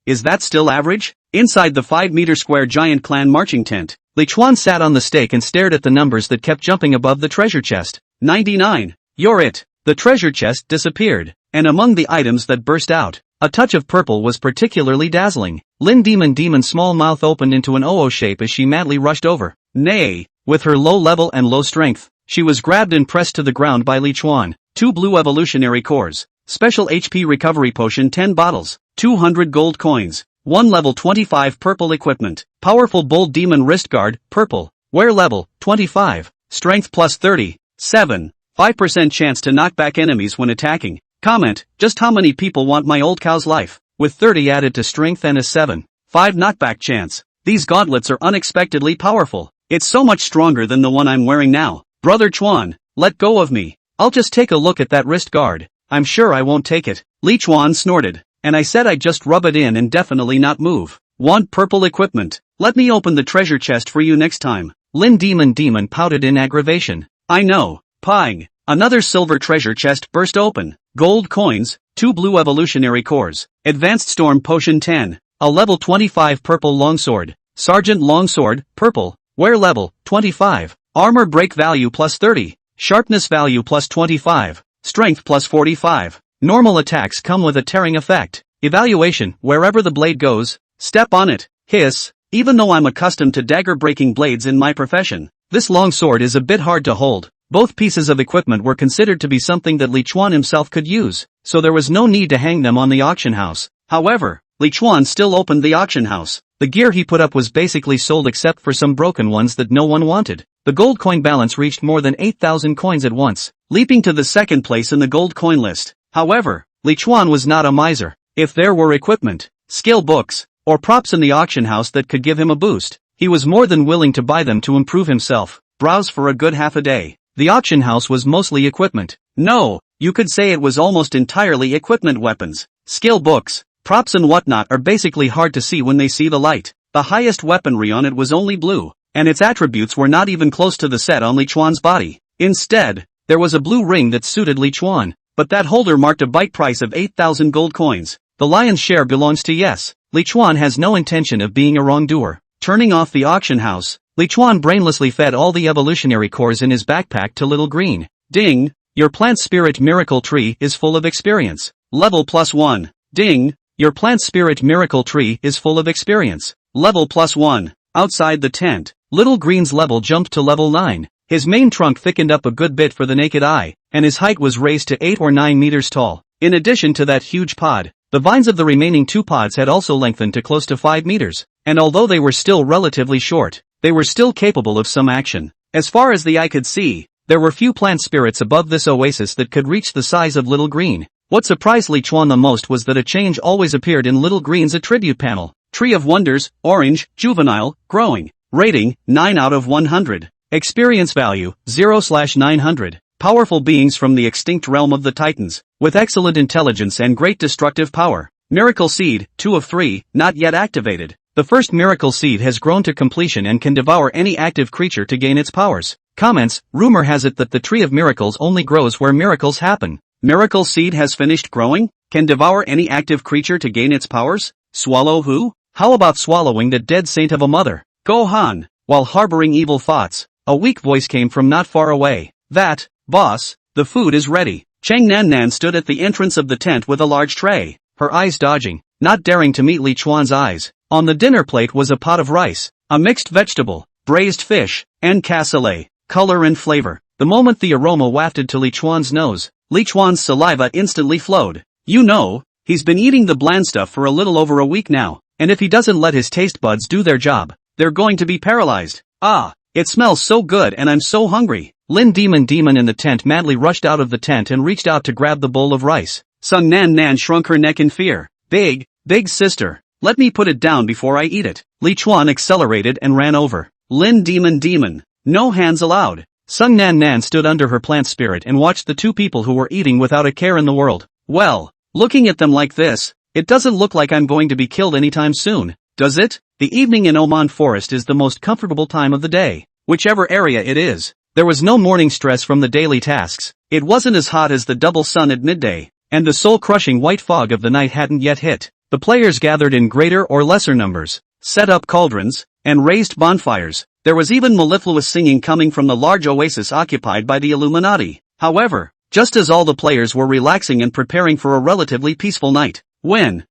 [SPEAKER 1] Is that still average? Inside the 5-meter square giant clan marching tent, Li Chuan sat on the stake and stared at the numbers that kept jumping above the treasure chest. 99. You're it. The treasure chest disappeared, and among the items that burst out, a touch of purple was particularly dazzling. Lin Demon's small mouth opened into an OO shape as she madly rushed over. Nay, with her low level and low strength, she was grabbed and pressed to the ground by Li Chuan. 2 blue evolutionary cores, special HP recovery potion 10 bottles, 200 gold coins, 1 level 25 purple equipment, powerful bold demon wrist guard, purple, wear level, 25, strength plus 30, 7, 5% chance to knock back enemies when attacking. Comment, just how many people want my old cow's life? With 30 added to strength and a 7, 5 knockback chance. These gauntlets are unexpectedly powerful. It's so much stronger than the one I'm wearing now. Brother Chuan, let go of me. I'll just take a look at that wrist guard. I'm sure I won't take it. Li Chuan snorted. And I said I'd just rub it in and definitely not move. Want purple equipment? Let me open the treasure chest for you next time. Lin Demon pouted in aggravation. I know. Ping. Another silver treasure chest burst open. Gold coins, 2 blue evolutionary cores, advanced storm potion 10, a level 25 purple longsword, sergeant longsword, purple, wear level, 25, armor break value plus 30, sharpness value plus 25, strength plus 45. Normal attacks come with a tearing effect. Evaluation, wherever the blade goes, step on it. Hiss. Even though I'm accustomed to dagger-breaking blades in my profession, this long sword is a bit hard to hold. Both pieces of equipment were considered to be something that Li Chuan himself could use, so there was no need to hang them on the auction house. However, Li Chuan still opened the auction house. The gear he put up was basically sold except for some broken ones that no one wanted. The gold coin balance reached more than 8,000 coins at once, leaping to the second place in the gold coin list. However, Li Chuan was not a miser. If there were equipment, skill books, or props in the auction house that could give him a boost, he was more than willing to buy them to improve himself. Browse for a good half a day. The auction house was mostly equipment. No, you could say it was almost entirely equipment weapons. Skill books, props and whatnot are basically hard to see when they see the light. The highest weaponry on it was only blue, and its attributes were not even close to the set on Li Chuan's body. Instead, there was a blue ring that suited Li Chuan, but that holder marked a bite price of 8,000 gold coins. The lion's share belongs to yes. Li Chuan has no intention of being a wrongdoer. Turning off the auction house, Li Chuan brainlessly fed all the evolutionary cores in his backpack to Little Green. Ding! Your plant spirit miracle tree is full of experience. Level +1. Ding! Your plant spirit miracle tree is full of experience. Level +1. Outside the tent, Little Green's level jumped to level 9. His main trunk thickened up a good bit for the naked eye, and his height was raised to 8 or 9 meters tall. In addition to that huge pod, the vines of the remaining 2 pods had also lengthened to close to 5 meters, and although they were still relatively short, they were still capable of some action. As far as the eye could see, there were few plant spirits above this oasis that could reach the size of Little Green. What surprised Li Chuan the most was that a change always appeared in Little Green's attribute panel. Tree of Wonders, orange, juvenile, growing. Rating, 9 out of 100. Experience value, 0/900. Powerful beings from the extinct realm of the Titans, with excellent intelligence and great destructive power. Miracle Seed, 2 of 3, not yet activated. The first Miracle Seed has grown to completion and can devour any active creature to gain its powers. Comments, rumor has it that the Tree of Miracles only grows where miracles happen. Miracle Seed has finished growing? Can devour any active creature to gain its powers? Swallow who? How about swallowing the dead saint of a mother? Gohan. While harboring evil thoughts, a weak voice came from not far away. That, boss, the food is ready. Chang Nan stood at the entrance of the tent with a large tray, her eyes dodging, not daring to meet Li Chuan's eyes. On the dinner plate was a pot of rice, a mixed vegetable, braised fish, and cassoulet, color and flavor. The moment the aroma wafted to Li Chuan's nose, Li Chuan's saliva instantly flowed. You know, he's been eating the bland stuff for a little over a week now, and if he doesn't let his taste buds do their job, they're going to be paralyzed. Ah, it smells so good and I'm so hungry. Lin Demon in the tent madly rushed out of the tent and reached out to grab the bowl of rice. Sung Nan shrunk her neck in fear. Big sister, let me put it down before I eat it. Li Chuan accelerated and ran over. Lin Demon, no hands allowed. Sung Nan stood under her plant spirit and watched the two people who were eating without a care in the world. Well, looking at them like this, it doesn't look like I'm going to be killed anytime soon, does it? The evening in Oman Forest is the most comfortable time of the day, whichever area it is. There was no morning stress from the daily tasks, it wasn't as hot as the double sun at midday, and the soul-crushing white fog of the night hadn't yet hit. The players gathered in greater or lesser numbers, set up cauldrons, and raised bonfires. There was even mellifluous singing coming from the large oasis occupied by the Illuminati. However, just as all the players were relaxing and preparing for a relatively peaceful night, when,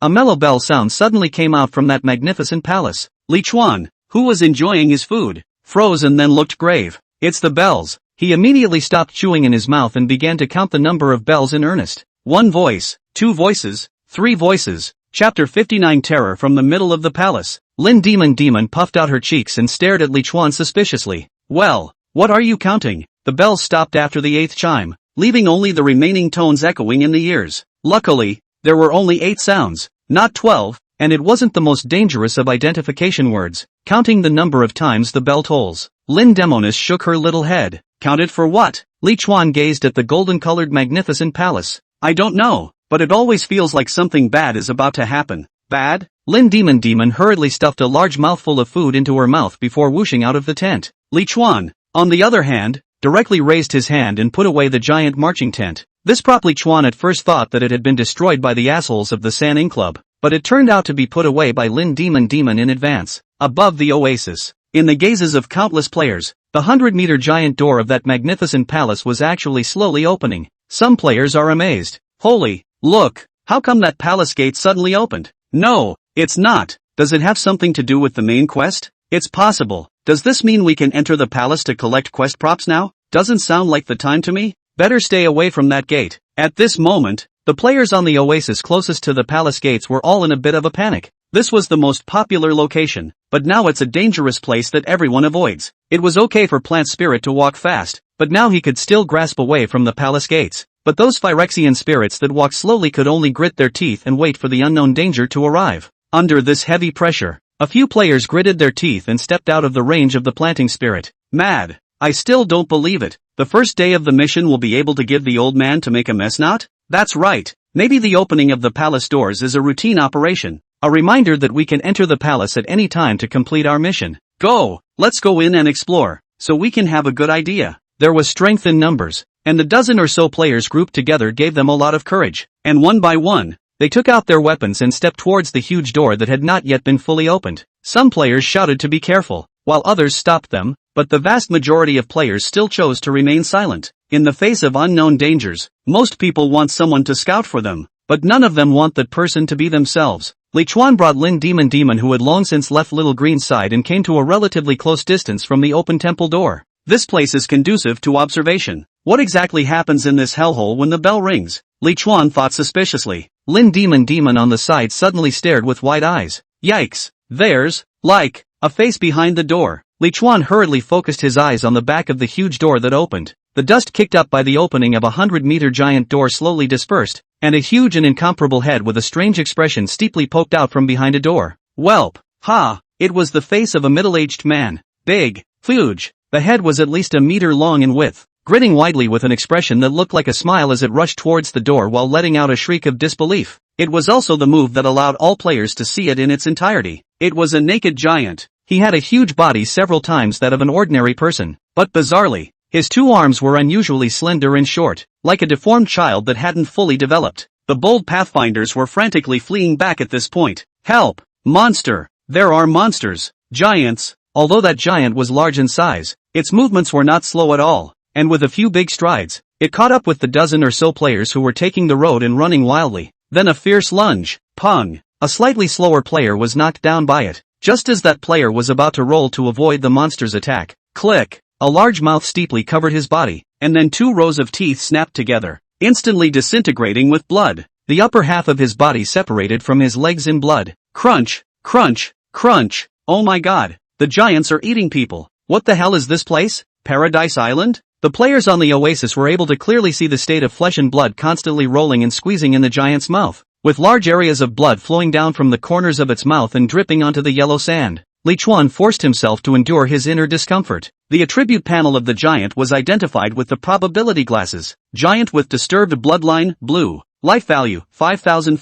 [SPEAKER 1] a mellow bell sound suddenly came out from that magnificent palace. Li Chuan, who was enjoying his food, froze and then looked grave. It's the bells. He immediately stopped chewing in his mouth and began to count the number of bells in earnest. 1 voice, 2 voices, 3 voices. Chapter 59 Terror from the middle of the palace. Lin Demon puffed out her cheeks and stared at Li Chuan suspiciously. Well, what are you counting? The bells stopped after the 8th chime, leaving only the remaining tones echoing in the ears. Luckily, there were only 8 sounds, not 12, and it wasn't the most dangerous of identification words. Counting the number of times the bell tolls, Lin Demonis shook her little head. Counted for what? Li Chuan gazed at the golden-colored magnificent palace. I don't know, but it always feels like something bad is about to happen. Bad? Lin Demon hurriedly stuffed a large mouthful of food into her mouth before whooshing out of the tent. Li Chuan, on the other hand, directly raised his hand and put away the giant marching tent. This prop Li Chuan at first thought that it had been destroyed by the assholes of the Sanin Club, but it turned out to be put away by Lin Demon in advance. Above the oasis, in the gazes of countless players, the 100-meter giant door of that magnificent palace was actually slowly opening. Some players are amazed. Holy, look, how come that palace gate suddenly opened? No, it's not. Does it have something to do with the main quest? It's possible. Does this mean we can enter the palace to collect quest props now? Doesn't sound like the time to me. Better stay away from that gate. At this moment, the players on the oasis closest to the palace gates were all in a bit of a panic. This was the most popular location, but now it's a dangerous place that everyone avoids. It was okay for Plant Spirit to walk fast, but now he could still grasp away from the palace gates. But those Phyrexian spirits that walk slowly could only grit their teeth and wait for the unknown danger to arrive. Under this heavy pressure, a few players gritted their teeth and stepped out of the range of the planting spirit. Mad. I still don't believe it. The first day of the mission will be able to give the old man to make a mess not? That's right. Maybe the opening of the palace doors is a routine operation. A reminder that we can enter the palace at any time to complete our mission. Go! Let's go in and explore, so we can have a good idea. There was strength in numbers, and the dozen or so players grouped together gave them a lot of courage. And one by one, they took out their weapons and stepped towards the huge door that had not yet been fully opened. Some players shouted to be careful, while others stopped them, but the vast majority of players still chose to remain silent. In the face of unknown dangers, most people want someone to scout for them, but none of them want that person to be themselves. Li Chuan brought Lin Demon who had long since left Little Green's side and came to a relatively close distance from the open temple door. This place is conducive to observation. What exactly happens in this hellhole when the bell rings? Li Chuan thought suspiciously. Lin Demon on the side suddenly stared with wide eyes. Yikes! There's, like, a face behind the door. Li Chuan hurriedly focused his eyes on the back of the huge door that opened. The dust kicked up by the opening of a 100-meter giant door slowly dispersed, and a huge and incomparable head with a strange expression steeply poked out from behind a door. Welp! Ha! It was the face of a middle-aged man. Big, Huge. The head was at least a meter long in width, grinning widely with an expression that looked like a smile as it rushed towards the door while letting out a shriek of disbelief. It was also the move that allowed all players to see it in its entirety. It was a naked giant. He had a huge body several times that of an ordinary person, but bizarrely, his two arms were unusually slender and short, like a deformed child that hadn't fully developed. The bold pathfinders were frantically fleeing back at this point. Help! Monster! There are monsters! Giants! Although that giant was large in size, its movements were not slow at all, and with a few big strides, it caught up with the dozen or so players who were taking the road and running wildly. Then a fierce lunge. Pong! A slightly slower player was knocked down by it, just as that player was about to roll to avoid the monster's attack. Click! A large mouth steeply covered his body, and then two rows of teeth snapped together, instantly disintegrating with blood. The upper half of his body separated from his legs in blood. Crunch! Crunch! Crunch! Oh my god! The giants are eating people! What the hell is this place? Paradise Island? The players on the oasis were able to clearly see the state of flesh and blood constantly rolling and squeezing in the giant's mouth, with large areas of blood flowing down from the corners of its mouth and dripping onto the yellow sand. Li Chuan forced himself to endure his inner discomfort. The attribute panel of the giant was identified with the probability glasses. Giant with disturbed bloodline, blue. Life value, 5000.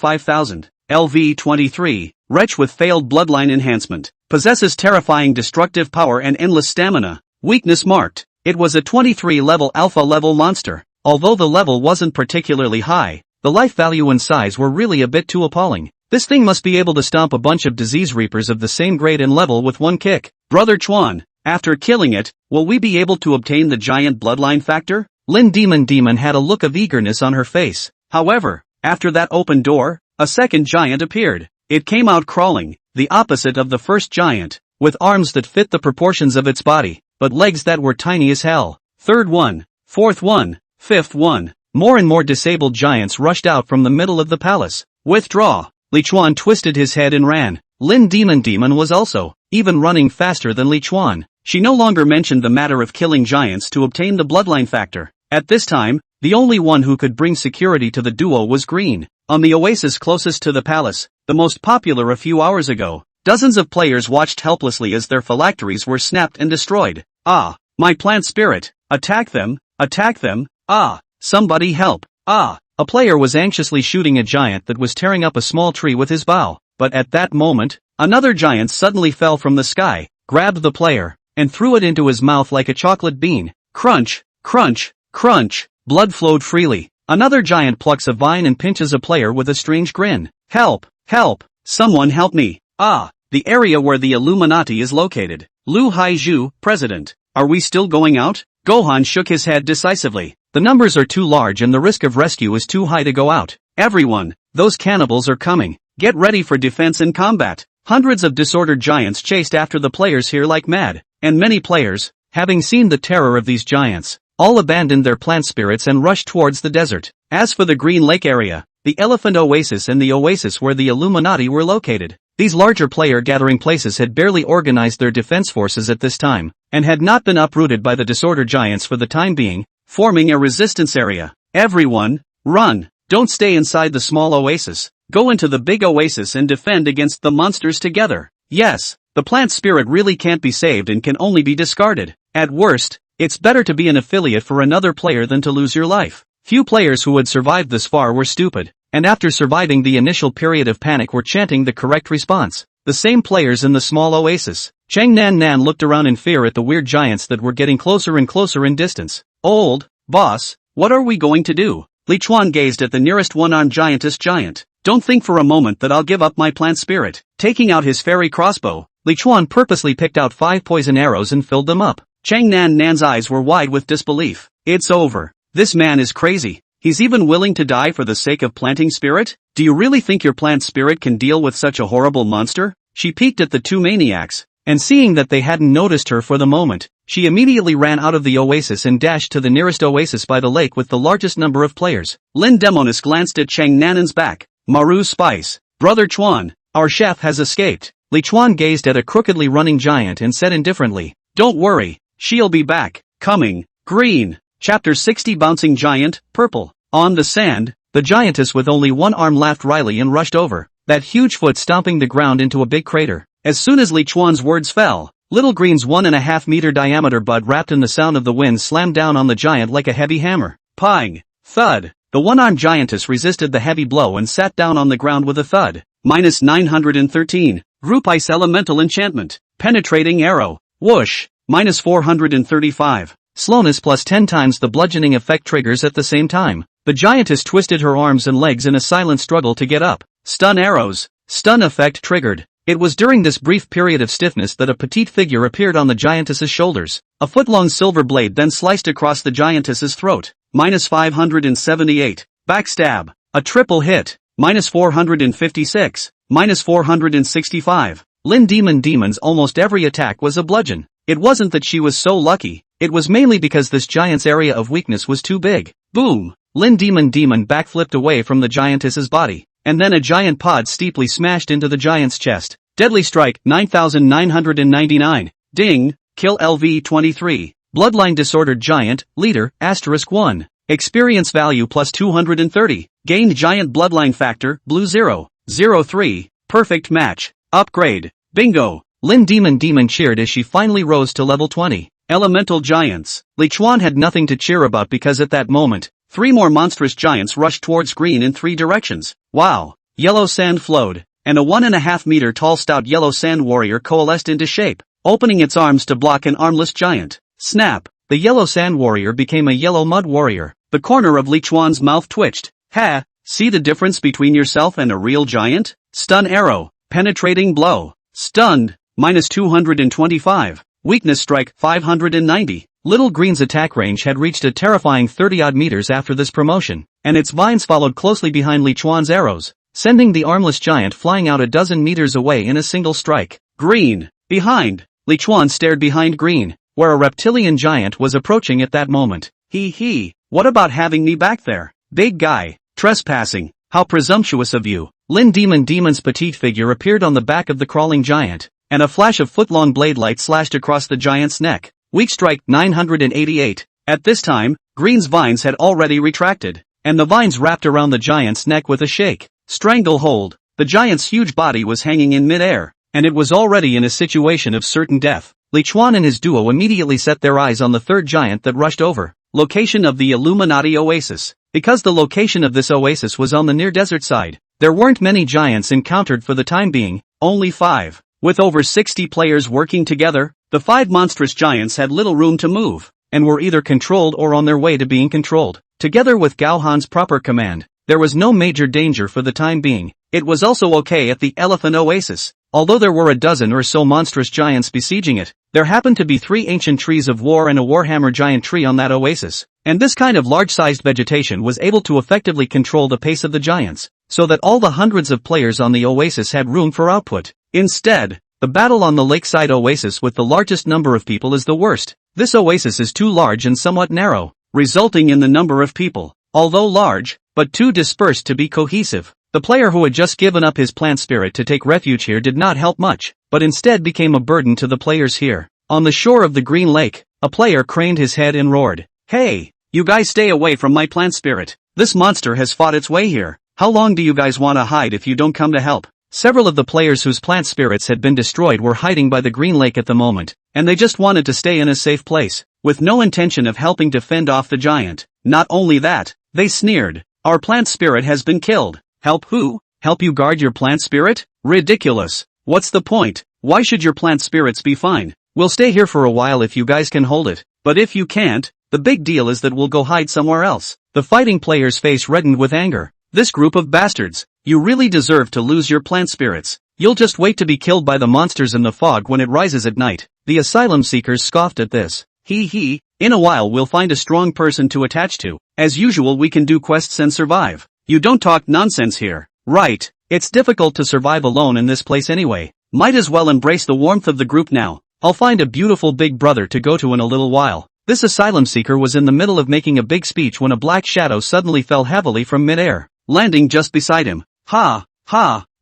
[SPEAKER 1] LV 23. Wretch with failed bloodline enhancement. Possesses terrifying destructive power and endless stamina. Weakness marked. It was a 23-level alpha level monster. Although the level wasn't particularly high, the life value and size were really a bit too appalling. This thing must be able to stomp a bunch of disease reapers of the same grade and level with one kick. Brother Chuan, after killing it, will we be able to obtain the giant bloodline factor? Lin Demon had a look of eagerness on her face. However, after that open door, a second giant appeared. It came out crawling, the opposite of the first giant, with arms that fit the proportions of its body, but legs that were tiny as hell. Third one, fourth one, fifth one. More and more disabled giants rushed out from the middle of the palace. Withdraw! Li Chuan twisted his head and ran. Lin Demon was also, even running faster than Li Chuan. She no longer mentioned the matter of killing giants to obtain the bloodline factor. At this time, the only one who could bring security to the duo was Green. On the oasis closest to the palace, the most popular a few hours ago, dozens of players watched helplessly as their phylacteries were snapped and destroyed. Ah, my plant spirit! Attack them! Attack them! Ah, somebody help! Ah! A player was anxiously shooting a giant that was tearing up a small tree with his bow, but at that moment, another giant suddenly fell from the sky, grabbed the player, and threw it into his mouth like a chocolate bean. Crunch! Crunch! Crunch! Blood flowed freely. Another giant plucks a vine and pinches a player with a strange grin. Help! Help! Someone help me! Ah! The area where the Illuminati is located. Lu Haizhu, President. Are we still going out? Gohan shook his head decisively. The numbers are too large and the risk of rescue is too high to go out. Everyone, those cannibals are coming. Get ready for defense and combat. Hundreds of disordered giants chased after the players here like mad, and many players, having seen the terror of these giants, all abandoned their plant spirits and rushed towards the desert. As for the Green Lake area, the Elephant Oasis and the oasis where the Illuminati were located, these larger player gathering places had barely organized their defense forces at this time, and had not been uprooted by the disordered giants for the time being, forming a resistance area. Everyone, run! Don't stay inside the small oasis. Go into the big oasis and defend against the monsters together. Yes, the plant spirit really can't be saved and can only be discarded. At worst, it's better to be an affiliate for another player than to lose your life. Few players who had survived this far were stupid, and after surviving the initial period of panic were chanting the correct response. The same players in the small oasis. Cheng Nan looked around in fear at the weird giants that were getting closer and closer in distance. Old boss, what are we going to do? Li Chuan gazed at the nearest one-armed giantess giant. Don't think for a moment that I'll give up my plant spirit. Taking out his fairy crossbow, Li Chuan purposely picked out 5 poison arrows and filled them up. Cheng Nan's eyes were wide with disbelief. It's over. This man is crazy. He's even willing to die for the sake of planting spirit? Do you really think your plant spirit can deal with such a horrible monster? She peeked at the two maniacs, and seeing that they hadn't noticed her for the moment, she immediately ran out of the oasis and dashed to the nearest oasis by the lake with the largest number of players. Lin Demonis glanced at Cheng Nan's back. Maru Spice. Brother Chuan, our chef has escaped. Li Chuan gazed at a crookedly running giant and said indifferently, don't worry, she'll be back. Coming. Green. Chapter 60 Bouncing Giant, Purple. On the sand, the giantess with only one arm laughed wryly and rushed over, that huge foot stomping the ground into a big crater. As soon as Li Chuan's words fell, Little Green's 1.5-meter diameter bud wrapped in the sound of the wind slammed down on the giant like a heavy hammer. Pang! Thud! The one-armed giantess resisted the heavy blow and sat down on the ground with a thud. -913. Group Ice Elemental Enchantment. Penetrating Arrow. Whoosh. -435. Slowness plus 10 times the bludgeoning effect triggers at the same time. The giantess twisted her arms and legs in a silent struggle to get up. Stun arrows. Stun effect triggered. It was during this brief period of stiffness that a petite figure appeared on the giantess's shoulders. A foot-long silver blade then sliced across the giantess's throat. -578. Backstab. A triple hit. -456. -465. Lin Demon's almost every attack was a bludgeon. It wasn't that she was so lucky, it was mainly because this giant's area of weakness was too big. Boom! Lin Demon backflipped away from the giantess's body, and then a giant pod steeply smashed into the giant's chest. Deadly Strike, 9999. Ding! Kill LV-23. Bloodline Disordered Giant, Leader, *1. Experience value plus 230. Gained Giant Bloodline Factor, Blue 0.03. Perfect match. Upgrade. Bingo! Lin Demon cheered as she finally rose to level 20. Elemental Giants. Li Chuan had nothing to cheer about because at that moment, 3 more monstrous giants rushed towards Green in 3 directions. Wow! Yellow sand flowed, and a 1.5-meter tall stout yellow sand warrior coalesced into shape, opening its arms to block an armless giant. Snap! The yellow sand warrior became a yellow mud warrior. The corner of Li Chuan's mouth twitched. Ha! See the difference between yourself and a real giant? Stun arrow. Penetrating blow. Stunned. -225. Weakness strike, 590. Little Green's attack range had reached a terrifying 30-odd meters after this promotion, and its vines followed closely behind Li Chuan's arrows, sending the armless giant flying out a dozen meters away in a single strike. Green. Behind. Li Chuan stared behind Green, where a reptilian giant was approaching at that moment. He. What about having me back there? Big guy. Trespassing. How presumptuous of you. Lin Demon's petite figure appeared on the back of the crawling giant, and a flash of foot-long blade light slashed across the giant's neck. Weak strike, 988. At this time, Green's vines had already retracted, and the vines wrapped around the giant's neck with a shake. Stranglehold. The giant's huge body was hanging in mid-air, and it was already in a situation of certain death. Li Chuan and his duo immediately set their eyes on the third giant that rushed over. Location of the Illuminati Oasis. Because the location of this oasis was on the near-desert side, there weren't many giants encountered for the time being, only 5. With over 60 players working together, the 5 monstrous giants had little room to move, and were either controlled or on their way to being controlled. Together with Gao Han's proper command, there was no major danger for the time being. It was also okay at the Elephant Oasis. Although there were a dozen or so monstrous giants besieging it, there happened to be 3 ancient trees of war and a Warhammer giant tree on that oasis, and this kind of large-sized vegetation was able to effectively control the pace of the giants, so that all the hundreds of players on the oasis had room for output. Instead, the battle on the lakeside oasis with the largest number of people is the worst. This oasis is too large and somewhat narrow, resulting in the number of people, although large, but too dispersed to be cohesive. The player who had just given up his plant spirit to take refuge here did not help much, but instead became a burden to the players here. On the shore of the Green Lake, a player craned his head and roared, "Hey, you guys stay away from my plant spirit. This monster has fought its way here. How long do you guys want to hide if you don't come to help?" Several of the players whose plant spirits had been destroyed were hiding by the Green Lake at the moment, and they just wanted to stay in a safe place, with no intention of helping to fend off the giant. Not only that, they sneered, "Our plant spirit has been killed. Help who? Help you guard your plant spirit? Ridiculous. What's the point? Why should your plant spirits be fine? We'll stay here for a while if you guys can hold it, but if you can't, the big deal is that we'll go hide somewhere else." The fighting player's face reddened with anger. "This group of bastards, you really deserve to lose your plant spirits. You'll just wait to be killed by the monsters in the fog when it rises at night." The asylum seekers scoffed at this. In a while we'll find a strong person to attach to. As usual we can do quests and survive. You don't talk nonsense here, right? It's difficult to survive alone in this place anyway. Might as well embrace the warmth of the group now. I'll find a beautiful big brother to go to in a little while. This asylum seeker was in the middle of making a big speech when a black shadow suddenly fell heavily from mid-air, landing just beside him. Ha!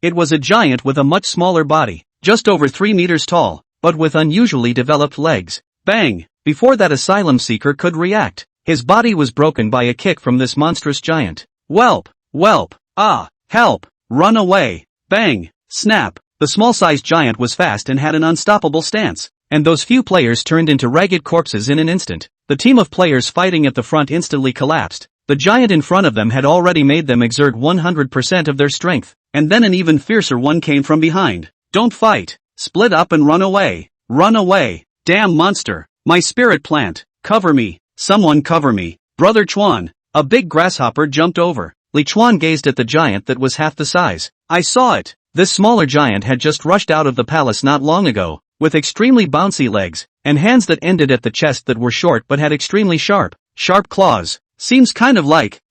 [SPEAKER 1] It was a giant with a much smaller body, just over 3 meters tall, but with unusually developed legs. Bang! Before that asylum seeker could react, his body was broken by a kick from this monstrous giant. Whelp! Ah! Help! Run away! Bang! Snap! The small-sized giant was fast and had an unstoppable stance. and those few players turned into ragged corpses in an instant. The team of players fighting at the front instantly collapsed. The giant in front of them had already made them exert 100% of their strength, and then an even fiercer one came from behind. Don't fight. Split up and run away. Run away. Damn monster. My spirit plant. Cover me. Someone cover me. Brother Chuan. A big grasshopper jumped over. Li Chuan gazed at the giant that was half the size. I saw it. This smaller giant had just rushed out of the palace not long ago, with extremely bouncy legs, and hands that ended at the chest that were short but had extremely sharp claws. Seems kind of like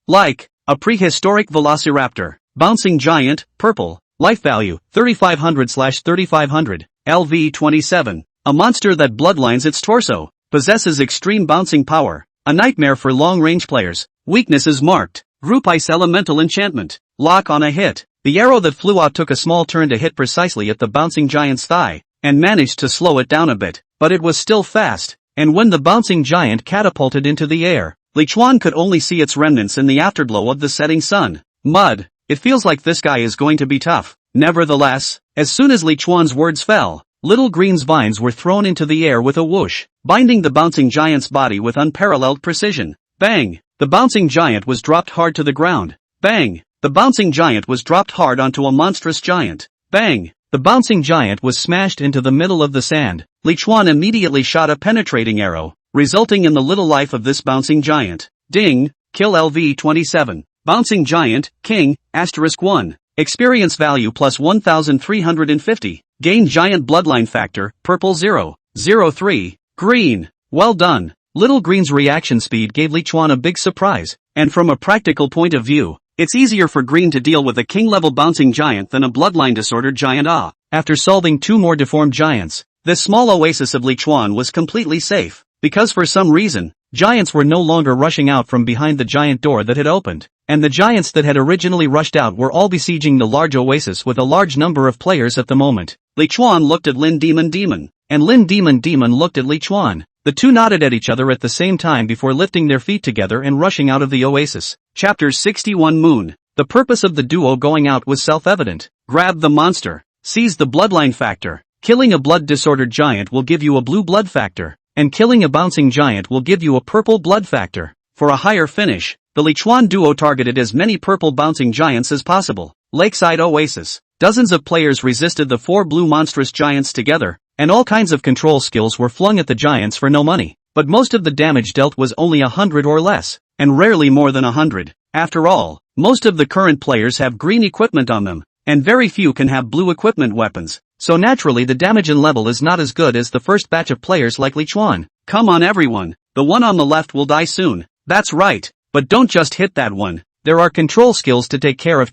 [SPEAKER 1] a prehistoric velociraptor. Bouncing giant, purple. Life value, 3500/3500, LV 27. A monster that bloodlines its torso. Possesses extreme bouncing power. A nightmare for long-range players. Weaknesses marked. Group Ice Elemental Enchantment. Lock on a hit. The arrow that flew out took a small turn to hit precisely at the bouncing giant's thigh, and managed to slow it down a bit, but it was still fast, and when the bouncing giant catapulted into the air, Li Chuan could only see its remnants in the afterglow of the setting sun. Mud. It feels like this guy is going to be tough. Nevertheless, as soon as Li Chuan's words fell, little green vines were thrown into the air with a whoosh, binding the bouncing giant's body with unparalleled precision. Bang! The bouncing giant was dropped hard to the ground. Bang! The bouncing giant was dropped hard onto a monstrous giant. Bang! The bouncing giant was smashed into the middle of the sand. Li Chuan immediately shot a penetrating arrow, resulting in the little life of this bouncing giant. Ding! Kill LV 27. Bouncing giant, king, *1. Experience value plus 1350. Gain giant bloodline factor, purple 0.03. Green. Well done. Little Green's reaction speed gave Li Chuan a big surprise, and from a practical point of view, it's easier for Green to deal with a king-level bouncing giant than a bloodline disordered giant. After solving 2 more deformed giants, this small oasis of Li Chuan was completely safe, because for some reason, giants were no longer rushing out from behind the giant door that had opened, and the giants that had originally rushed out were all besieging the large oasis with a large number of players at the moment. Li Chuan looked at Lin Demon, and Lin Demon looked at Li Chuan. The two nodded at each other at the same time before lifting their feet together and rushing out of the oasis. Chapter 61 Moon. The purpose of the duo going out was self-evident. Grab the monster. Seize the bloodline factor. Killing a blood-disordered giant will give you a blue blood factor, and killing a bouncing giant will give you a purple blood factor. For a higher finish, the Li Chuan duo targeted as many purple bouncing giants as possible. Lakeside Oasis. Dozens of players resisted the 4 blue monstrous giants together, and all kinds of control skills were flung at the giants for no money. But most of the damage dealt was only 100 or less, and rarely more than 100. After all, most of the current players have green equipment on them, and very few can have blue equipment weapons, so naturally the damage and level is not as good as the first batch of players like Li Chuan. Come on everyone, the one on the left will die soon. That's right, but don't just hit that one. There are control skills to take care of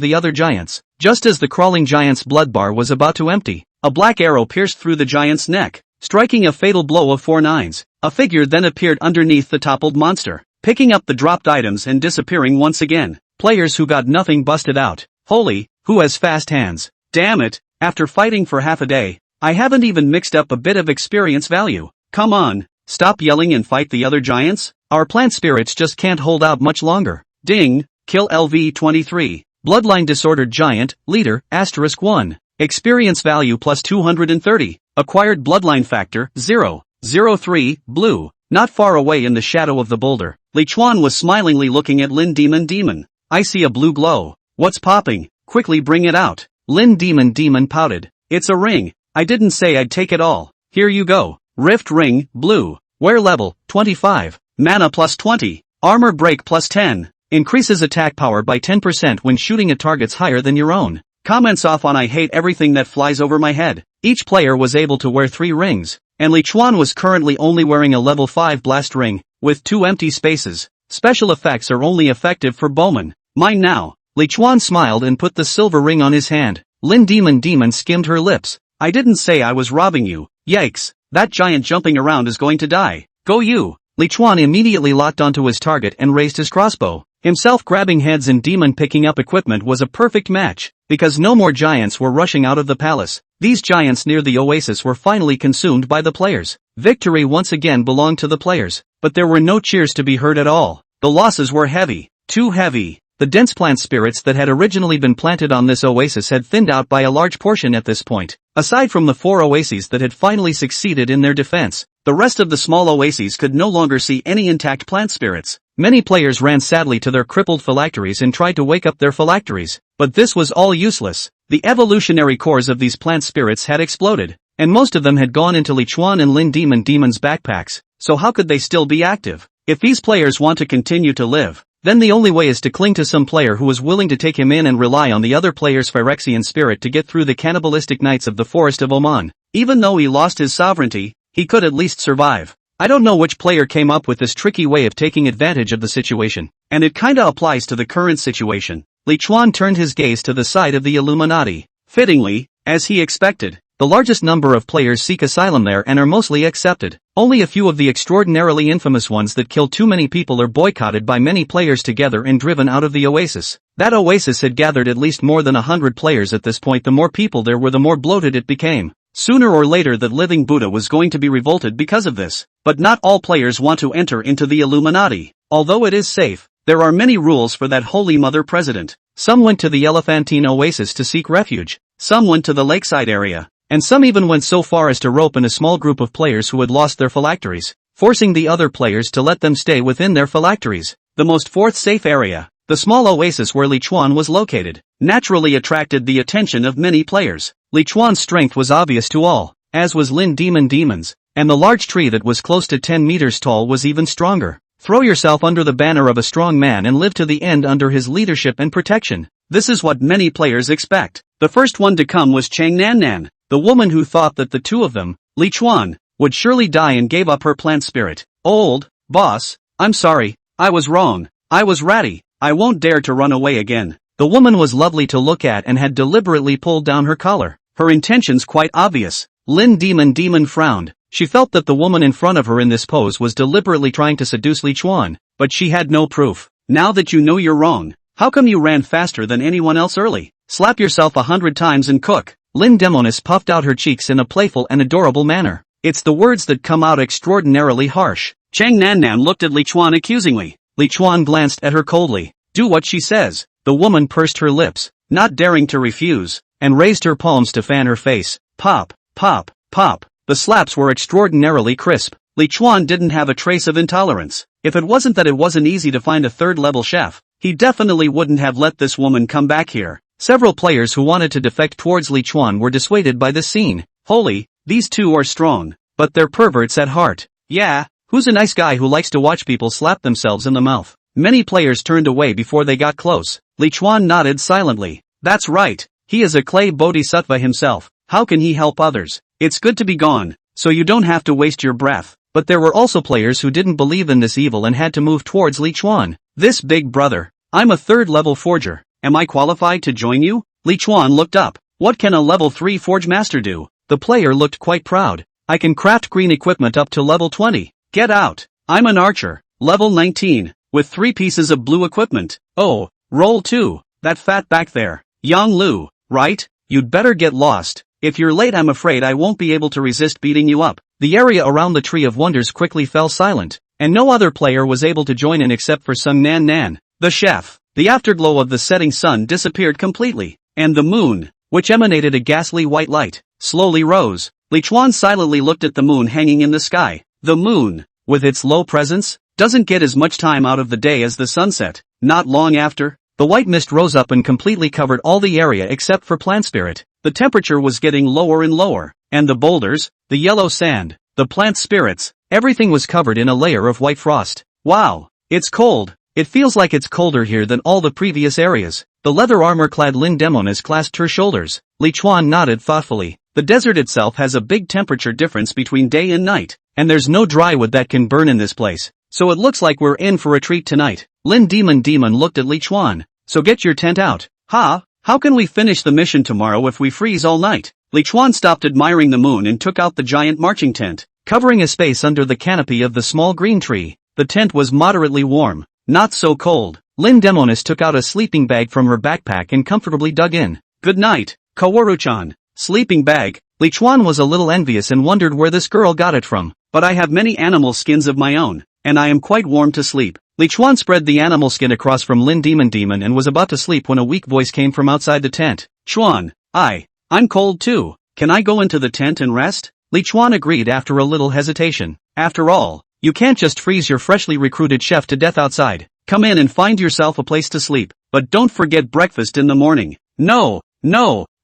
[SPEAKER 1] the other giants. Just as the crawling giant's blood bar was about to empty, a black arrow pierced through the giant's neck, striking a fatal blow of 4 nines. A figure then appeared underneath the toppled monster, picking up the dropped items and disappearing once again. Players who got nothing busted out. Holy, who has fast hands? Damn it, after fighting for half a day, I haven't even mixed up a bit of experience value. Come on, stop yelling and fight the other giants. Our plant spirits just can't hold out much longer. Ding, kill LV 23. Bloodline disordered giant, leader, *1. Experience value plus 230. Acquired bloodline factor, 0.03, blue. Not far away in the shadow of the boulder, Li Chuan was smilingly looking at Lin Demon. I see a blue glow. What's popping? Quickly bring it out. Lin Demon pouted. It's a ring. I didn't say I'd take it all. Here you go. Rift ring, blue. Wear level, 25. Mana plus 20. Armor break plus 10. Increases attack power by 10% when shooting at targets higher than your own. Comments off on I hate everything that flies over my head. Each player was able to wear 3 rings, and Li Chuan was currently only wearing a level 5 blast ring, with 2 empty spaces. Special effects are only effective for bowmen. Mine now. Li Chuan smiled and put the silver ring on his hand. Lin Demon skimmed her lips. I didn't say I was robbing you. Yikes, that giant jumping around is going to die. Go you. Li Chuan immediately locked onto his target and raised his crossbow. Himself grabbing heads and Demon picking up equipment was a perfect match, because no more giants were rushing out of the palace. These giants near the oasis were finally consumed by the players. Victory once again belonged to the players, but there were no cheers to be heard at all. The losses were heavy. Too heavy. The dense plant spirits that had originally been planted on this oasis had thinned out by a large portion at this point. Aside from the 4 oases that had finally succeeded in their defense, the rest of the small oases could no longer see any intact plant spirits. Many players ran sadly to their crippled phylacteries and tried to wake up their phylacteries, but this was all useless. The evolutionary cores of these plant spirits had exploded, and most of them had gone into Lichuan and Lin Demon's backpacks, so how could they still be active? If these players want to continue to live, then the only way is to cling to some player who is willing to take him in and rely on the other player's Phyrexian spirit to get through the cannibalistic nights of the Forest of Oman. Even though he lost his sovereignty, he could at least survive. I don't know which player came up with this tricky way of taking advantage of the situation, and it kinda applies to the current situation. Lichuan turned his gaze to the side of the Illuminati. Fittingly, as he expected, the largest number of players seek asylum there and are mostly accepted. Only a few of the extraordinarily infamous ones that kill too many people are boycotted by many players together and driven out of the oasis. That oasis had gathered at least more than 100 players at this point. The more people there were, the more bloated it became. Sooner or later that living Buddha was going to be revolted because of this. But not all players want to enter into the Illuminati. Although it is safe, there are many rules for that Holy Mother President. Some went to the Elephantine Oasis to seek refuge, some went to the lakeside area, and some even went so far as to rope in a small group of players who had lost their phylacteries, forcing the other players to let them stay within their phylacteries. The most fourth safe area, the small oasis where Lichuan was located, naturally attracted the attention of many players. Lichuan's strength was obvious to all, as was Lin Demon's, and the large tree that was close to 10 meters tall was even stronger. Throw yourself under the banner of a strong man and live to the end under his leadership and protection. This is what many players expect. The first one to come was Chang Nan, the woman who thought that the two of them, Lichuan, would surely die and gave up her plant spirit. Old boss, I'm sorry, I was wrong. I was ratty. I won't dare to run away again. The woman was lovely to look at and had deliberately pulled down her collar. Her intentions quite obvious. Lin Demon frowned. She felt that the woman in front of her in this pose was deliberately trying to seduce Lichuan, but she had no proof. Now that you know you're wrong, how come you ran faster than anyone else early? Slap yourself 100 times and cook. Lin Demonis puffed out her cheeks in a playful and adorable manner. It's the words that come out extraordinarily harsh. Chang Nan looked at Lichuan accusingly. Lichuan glanced at her coldly. Do what she says. The woman pursed her lips, not daring to refuse, and raised her palms to fan her face. Pop, pop, pop. The slaps were extraordinarily crisp. Lichuan didn't have a trace of intolerance. If it wasn't that it wasn't easy to find a third-level chef, he definitely wouldn't have let this woman come back here. Several players who wanted to defect towards Lichuan were dissuaded by this scene. Holy, these two are strong, but they're perverts at heart. Yeah, who's a nice guy who likes to watch people slap themselves in the mouth? Many players turned away before they got close. Lichuan nodded silently. That's right, he is a clay bodhisattva himself. How can he help others? It's good to be gone, so you don't have to waste your breath. But there were also players who didn't believe in this evil and had to move towards Lichuan. This big brother. I'm a third-level forger. Am I qualified to join you? Lichuan looked up. What can a level 3 forge master do? The player looked quite proud. I can craft green equipment up to level 20. Get out. I'm an archer, level 19, with 3 pieces of blue equipment. Oh, roll 2. That fat back there. Yang Lu, right? You'd better get lost. If you're late, I'm afraid I won't be able to resist beating you up. The area around the Tree of Wonders quickly fell silent, and no other player was able to join in except for Sung Nan, the chef. The afterglow of the setting sun disappeared completely, and the moon, which emanated a ghastly white light, slowly rose. Lichuan silently looked at the moon hanging in the sky. The moon, with its low presence, doesn't get as much time out of the day as the sunset. Not long after, the white mist rose up and completely covered all the area except for Plant Spirit. The temperature was getting lower and lower, and the boulders, the yellow sand, the plant spirits, everything was covered in a layer of white frost. Wow, it's cold. It feels like it's colder here than all the previous areas. The leather armor-clad Lin Demonis clasped her shoulders. Lichuan nodded thoughtfully. The desert itself has a big temperature difference between day and night, and there's no dry wood that can burn in this place, so it looks like we're in for a treat tonight. Lin Demon looked at Lichuan. So get your tent out. How can we finish the mission tomorrow if we freeze all night? Lichuan stopped admiring the moon and took out the giant marching tent, covering a space under the canopy of the small green tree. The tent was moderately warm, not so cold. Lin Demonis took out a sleeping bag from her backpack and comfortably dug in. Good night, Kaworu-chan. Sleeping bag. Lichuan was a little envious and wondered where this girl got it from. But I have many animal skins of my own. and I am quite warm to sleep. Li Chuan spread the animal skin across from Lin Demon and was about to sleep when a weak voice came from outside the tent. Chuan, I'm cold too. Can I go into the tent and rest? Li Chuan agreed after a little hesitation. After all, you can't just freeze your freshly recruited chef to death outside. Come in and find yourself a place to sleep, but don't forget breakfast in the morning. No,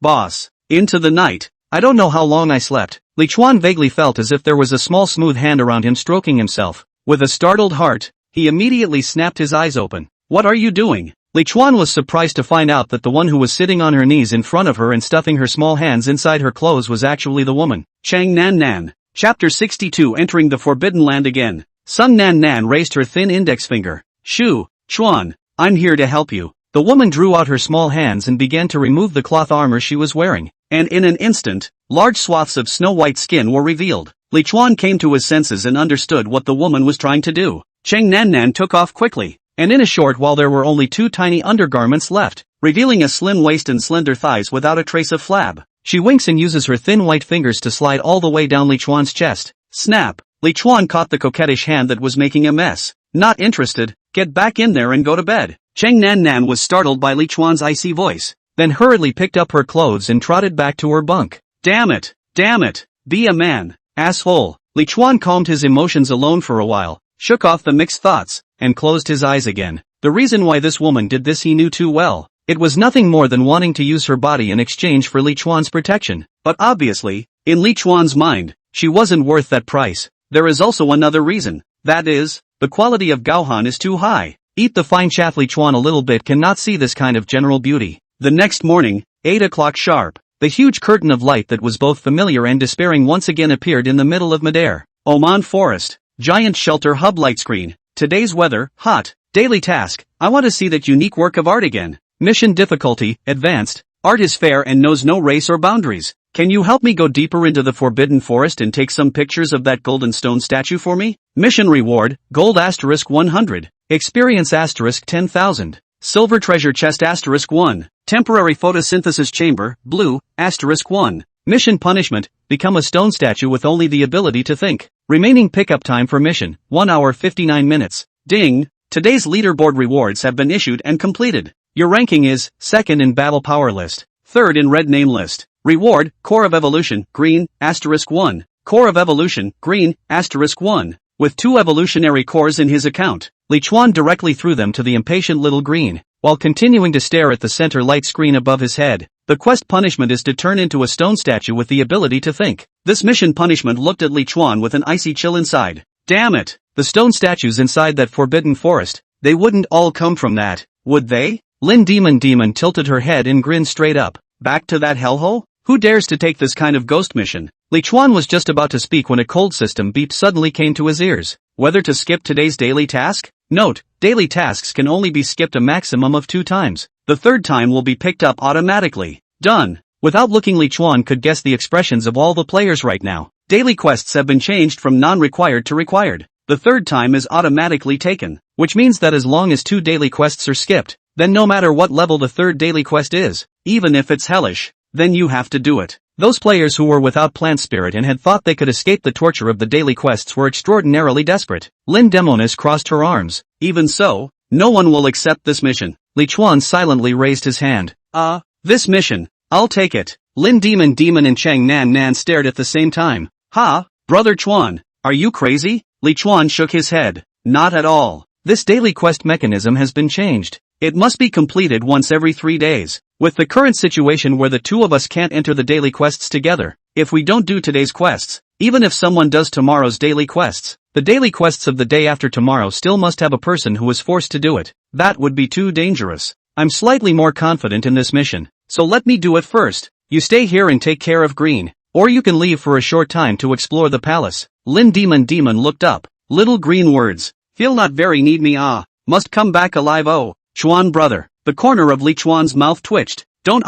[SPEAKER 1] boss. Into the night. I don't know how long I slept. Li Chuan vaguely felt as if there was a small smooth hand around him stroking himself. With a startled heart, he immediately snapped his eyes open. What are you doing? Li Chuan was surprised to find out that the one who was sitting on her knees in front of her and stuffing her small hands inside her clothes was actually the woman. Chang Nan Nan. Chapter 62 Entering the Forbidden Land Again. Sung Nan Nan raised her thin index finger. Shoo, Chuan, I'm here to help you. The woman drew out her small hands and began to remove the cloth armor she was wearing, and in an instant, large swaths of snow-white skin were revealed. Li Chuan came to his senses and understood what the woman was trying to do. Chang Nan Nan took off quickly, and in a short while there were only 2 tiny undergarments left, revealing a slim waist and slender thighs without a trace of flab. She winks and uses her thin white fingers to slide all the way down Li Chuan's chest. Snap! Li Chuan caught the coquettish hand that was making a mess. Not interested, get back in there and go to bed. Chang Nan Nan was startled by Li Chuan's icy voice, then hurriedly picked up her clothes and trotted back to her bunk. Damn it, be a man, asshole. Li Chuan calmed his emotions alone for a while, shook off the mixed thoughts, and closed his eyes again. The reason why this woman did this he knew too well. It was nothing more than wanting to use her body in exchange for Li Chuan's protection. But obviously, in Li Chuan's mind, she wasn't worth that price. There is also another reason. That is, the quality of Gaohan is too high. Eat the fine chaff. Li Chuan a little bit cannot see this kind of general beauty. The next morning, 8 o'clock sharp, the huge curtain of light that was both familiar and despairing once again appeared in the middle of midair. Oman Forest. Giant shelter hub light screen. Today's weather, hot. Daily task, I want to see that unique work of art again. Mission difficulty, advanced. Art is fair and knows no race or boundaries. Can you help me go deeper into the Forbidden Forest and take some pictures of that golden stone statue for me? Mission reward, gold * 100. Experience * 10,000. Silver treasure chest * 1. Temporary photosynthesis chamber, blue, * 1. Mission punishment, become a stone statue with only the ability to think. Remaining pickup time for mission, 1 hour 59 minutes. Ding! Today's leaderboard rewards have been issued and completed. Your ranking is, 2nd in battle power list, 3rd in red name list. Reward, Core of Evolution, green, * 1. Core of Evolution, green, * 1. With 2 evolutionary cores in his account, Li Chuan directly threw them to the impatient little green, while continuing to stare at the center light screen above his head. The quest punishment is to turn into a stone statue with the ability to think. This mission punishment looked at Li Chuan with an icy chill inside. Damn it! The stone statues inside that forbidden forest, they wouldn't all come from that, would they? Lin Demon tilted her head and grinned straight up. Back to that hellhole? Who dares to take this kind of ghost mission? Li Chuan was just about to speak when a cold system beep suddenly came to his ears. Whether to skip today's daily task? Note, daily tasks can only be skipped a maximum of 2 times. The 3rd time will be picked up automatically. Done. Without looking, Li Chuan could guess the expressions of all the players right now. Daily quests have been changed from non-required to required. The 3rd time is automatically taken, which means that as long as 2 daily quests are skipped, then no matter what level the 3rd daily quest is, even if it's hellish, then you have to do it. Those players who were without plant spirit and had thought they could escape the torture of the daily quests were extraordinarily desperate. Lin Demonis crossed her arms. Even so, no one will accept this mission. Li Chuan silently raised his hand. This mission, I'll take it. Lin Demon and Chang Nan Nan stared at the same time. Ha, brother Chuan, are you crazy? Li Chuan shook his head. Not at all. This daily quest mechanism has been changed. It must be completed once every 3 days. With the current situation where the 2 of us can't enter the daily quests together, if we don't do today's quests, even if someone does tomorrow's daily quests, the daily quests of the day after tomorrow still must have a person who is forced to do it. That would be too dangerous. I'm slightly more confident in this mission, so let me do it first. You stay here and take care of Green, or you can leave for a short time to explore the palace. Lin Demon looked up. Little green words. Feel not very need me must come back alive Chuan brother. The corner of Li Chuan's mouth twitched. Don't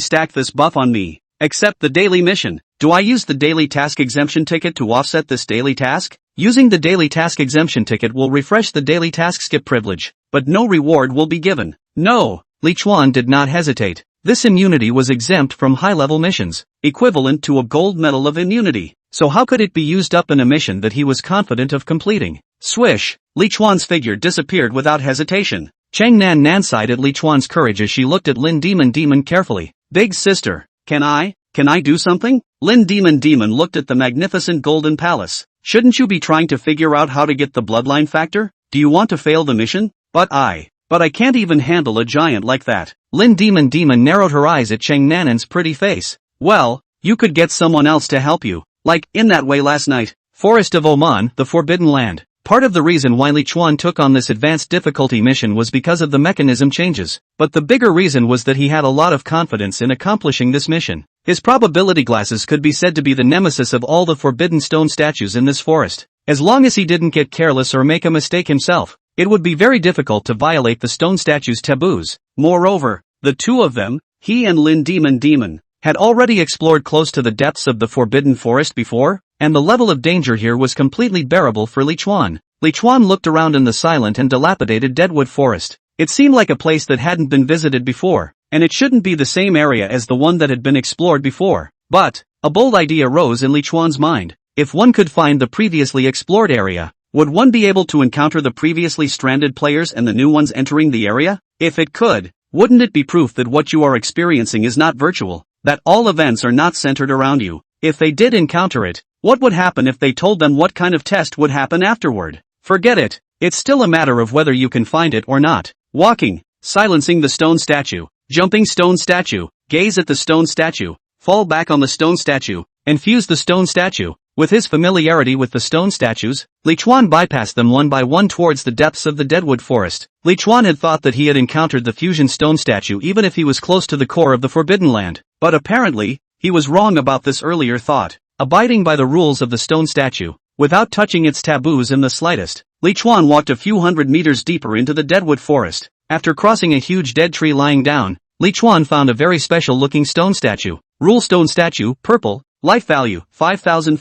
[SPEAKER 1] stack this buff on me. Accept the daily mission. Do I use the daily task exemption ticket to offset this daily task? Using the daily task exemption ticket will refresh the daily task skip privilege, but no reward will be given. No. Li Chuan did not hesitate. This immunity was exempt from high-level missions, equivalent to a gold medal of immunity. So how could it be used up in a mission that he was confident of completing? Swish! Li Chuan's figure disappeared without hesitation. Chang Nan sighed at Li Chuan's courage as she looked at Lin Demon carefully. Big sister, can I do something? Lin Demon looked at the magnificent golden palace. Shouldn't you be trying to figure out how to get the bloodline factor? Do you want to fail the mission? But I can't even handle a giant like that. Lin Demon narrowed her eyes at Chang Nan's pretty face. Well, you could get someone else to help you. Like, in that way last night. Forest of Oman, the Forbidden Land. Part of the reason why Li Chuan took on this advanced difficulty mission was because of the mechanism changes, but the bigger reason was that he had a lot of confidence in accomplishing this mission. His probability glasses could be said to be the nemesis of all the forbidden stone statues in this forest. As long as he didn't get careless or make a mistake himself, it would be very difficult to violate the stone statue's taboos. Moreover, the two of them, he and Lin Demon, had already explored close to the depths of the forbidden forest before, and the level of danger here was completely bearable for Li Chuan. Li Chuan looked around in the silent and dilapidated deadwood forest. It seemed like a place that hadn't been visited before, and it shouldn't be the same area as the one that had been explored before. But a bold idea rose in Li Chuan's mind. If one could find the previously explored area, would one be able to encounter the previously stranded players and the new ones entering the area? If it could, wouldn't it be proof that what you are experiencing is not virtual, that all events are not centered around you? If they did encounter it, what would happen if they told them what kind of test would happen afterward? Forget it. It's still a matter of whether you can find it or not. Walking, silencing the stone statue, jumping stone statue, gaze at the stone statue, fall back on the stone statue, infuse the stone statue. With his familiarity with the stone statues, Li Chuan bypassed them one by one towards the depths of the deadwood forest. Li Chuan had thought that he had encountered the fusion stone statue even if he was close to the core of the Forbidden Land, but apparently, he was wrong about this earlier thought. Abiding by the rules of the stone statue, without touching its taboos in the slightest, Li Chuan walked a few hundred meters deeper into the deadwood forest. After crossing a huge dead tree lying down, Li Chuan found a very special-looking stone statue. Rule stone statue, purple, life value, 5,000.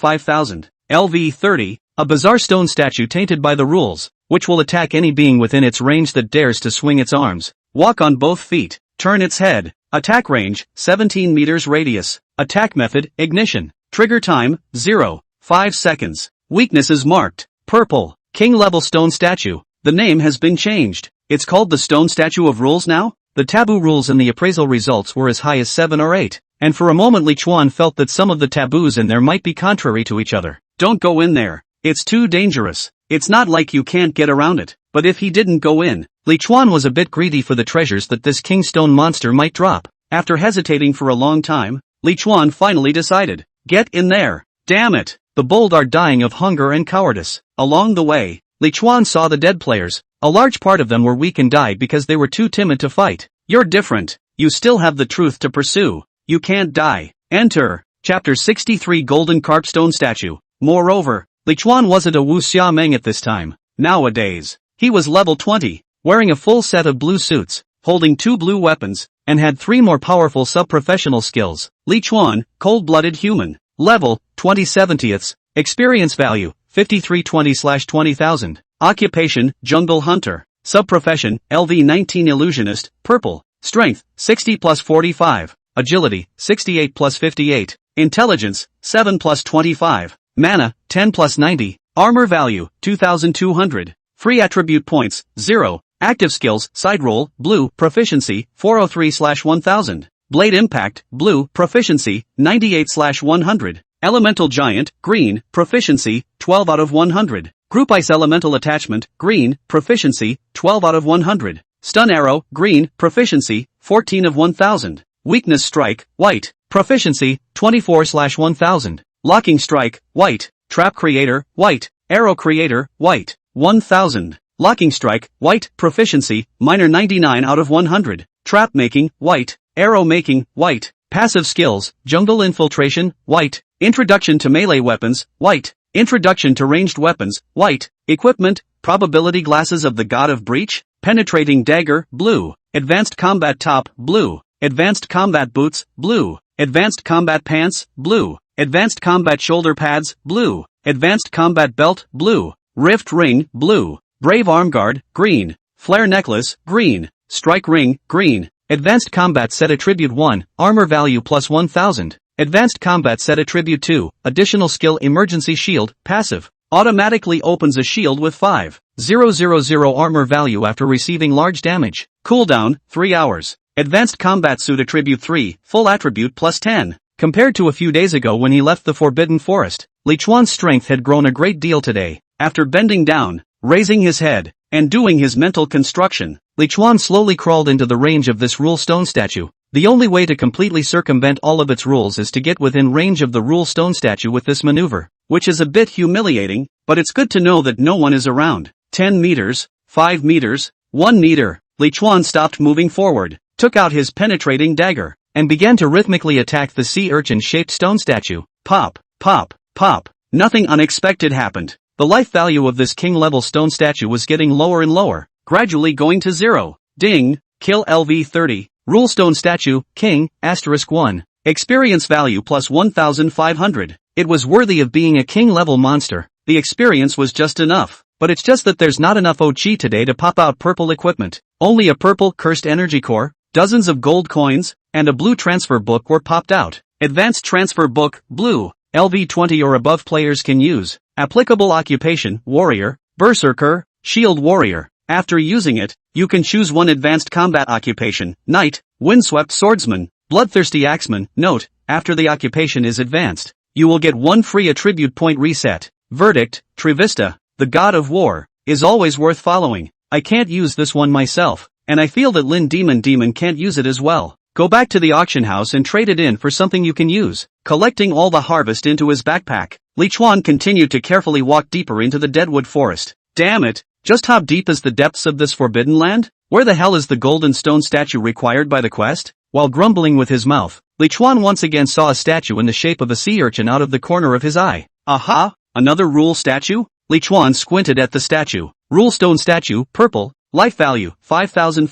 [SPEAKER 1] LV 30, a bizarre stone statue tainted by the rules, which will attack any being within its range that dares to swing its arms, walk on both feet, turn its head. Attack range, 17 meters radius. Attack method, ignition. Trigger time, 0.5 seconds. Weakness is marked. Purple. King level stone statue. The name has been changed. It's called the stone statue of rules now? The taboo rules in the appraisal results were as high as 7 or 8, and for a moment Li Chuan felt that some of the taboos in there might be contrary to each other. Don't go in there. It's too dangerous. It's not like you can't get around it. But if he didn't go in, Li Chuan was a bit greedy for the treasures that this king stone monster might drop. After hesitating for a long time, Li Chuan finally decided. Get in there. Damn it. The bold are dying of hunger and cowardice. Along the way, Li Chuan saw the dead players. A large part of them were weak and died because they were too timid to fight. You're different. You still have the truth to pursue. You can't die. Enter. Chapter 63 Golden Carp Stone Statue. Moreover, Li Chuan wasn't a Wu Xia Meng at this time. Nowadays, he was level 20, wearing a full set of blue suits, holding 2 blue weapons, and had 3 more powerful sub-professional skills. Li Chuan, cold-blooded human. Level, 20/70ths. Experience value, 5320/20,000. Occupation, jungle hunter. Sub-profession, LV19 illusionist, purple. Strength, 60+45. Agility, 68+58. Intelligence, 7+25. Mana, 10+90. Armor value, 2,200. Free attribute points, 0. Active skills, side roll, blue, proficiency, 403/1000. Blade impact, blue, proficiency, 98/100. Elemental giant, green, proficiency, 12 out of 100. Group ice elemental attachment, green, proficiency, 12 out of 100. Stun arrow, green, proficiency, 14 of 1000. Weakness strike, white, proficiency, 24/1000. Locking strike, white. Trap creator, white. Arrow creator, white. 1000. Locking strike, white. Proficiency, minor 99 out of 100. Trap making, white. Arrow making, white. Passive skills, jungle infiltration, white. Introduction to melee weapons, white. Introduction to ranged weapons, white. Equipment, probability glasses of the god of breach. Penetrating dagger, blue. Advanced combat top, blue. Advanced combat boots, blue. Advanced combat pants, blue. Advanced combat shoulder pads, blue. Advanced combat belt, blue. Rift ring, blue. Brave arm guard, green. Flare necklace, green. Strike ring, green. Advanced combat set attribute 1, armor value +1000. Advanced combat set attribute 2, additional skill emergency shield, passive. Automatically opens a shield with 5,000 armor value after receiving large damage. Cooldown, 3 hours. Advanced Combat Suit Attribute 3, Full Attribute plus 10. Compared to a few days ago when he left the Forbidden Forest, Li Chuan's strength had grown a great deal today. After bending down, raising his head, and doing his mental construction, Li Chuan slowly crawled into the range of this rule stone statue. The only way to completely circumvent all of its rules is to get within range of the rule stone statue with this maneuver, which is a bit humiliating, but it's good to know that no one is around. 10 meters, 5 meters, 1 meter. Li Chuan stopped moving forward, took out his penetrating dagger, and began to rhythmically attack the sea urchin-shaped stone statue. Pop, pop, pop. Nothing unexpected happened. The life value of this king-level stone statue was getting lower and lower, gradually going to 0. Ding, kill LV30, rule stone statue, king, *1. Experience value plus 1,500. It was worthy of being a king-level monster. The experience was just enough. But it's just that there's not enough OG today to pop out purple equipment. Only a purple cursed energy core, dozens of gold coins, and a blue transfer book were popped out. Advanced transfer book, blue, LV20 or above players can use. Applicable occupation, warrior, berserker, shield warrior. After using it, you can choose one advanced combat occupation, knight, windswept swordsman, bloodthirsty axeman. Note, after the occupation is advanced, you will get one free attribute point reset. Verdict, Trivista, the god of war, is always worth following. I can't use this one myself, and I feel that Lin Demon can't use it as well. Go back to the auction house and trade it in for something you can use. Collecting all the harvest into his backpack, Li Chuan continued to carefully walk deeper into the deadwood forest. Damn it, just how deep is the depths of this forbidden land? Where the hell is the golden stone statue required by the quest? While grumbling with his mouth, Li Chuan once again saw a statue in the shape of a sea urchin out of the corner of his eye. Aha, another rule statue? Li Chuan squinted at the statue. Rule stone statue, purple, life value, 5,000.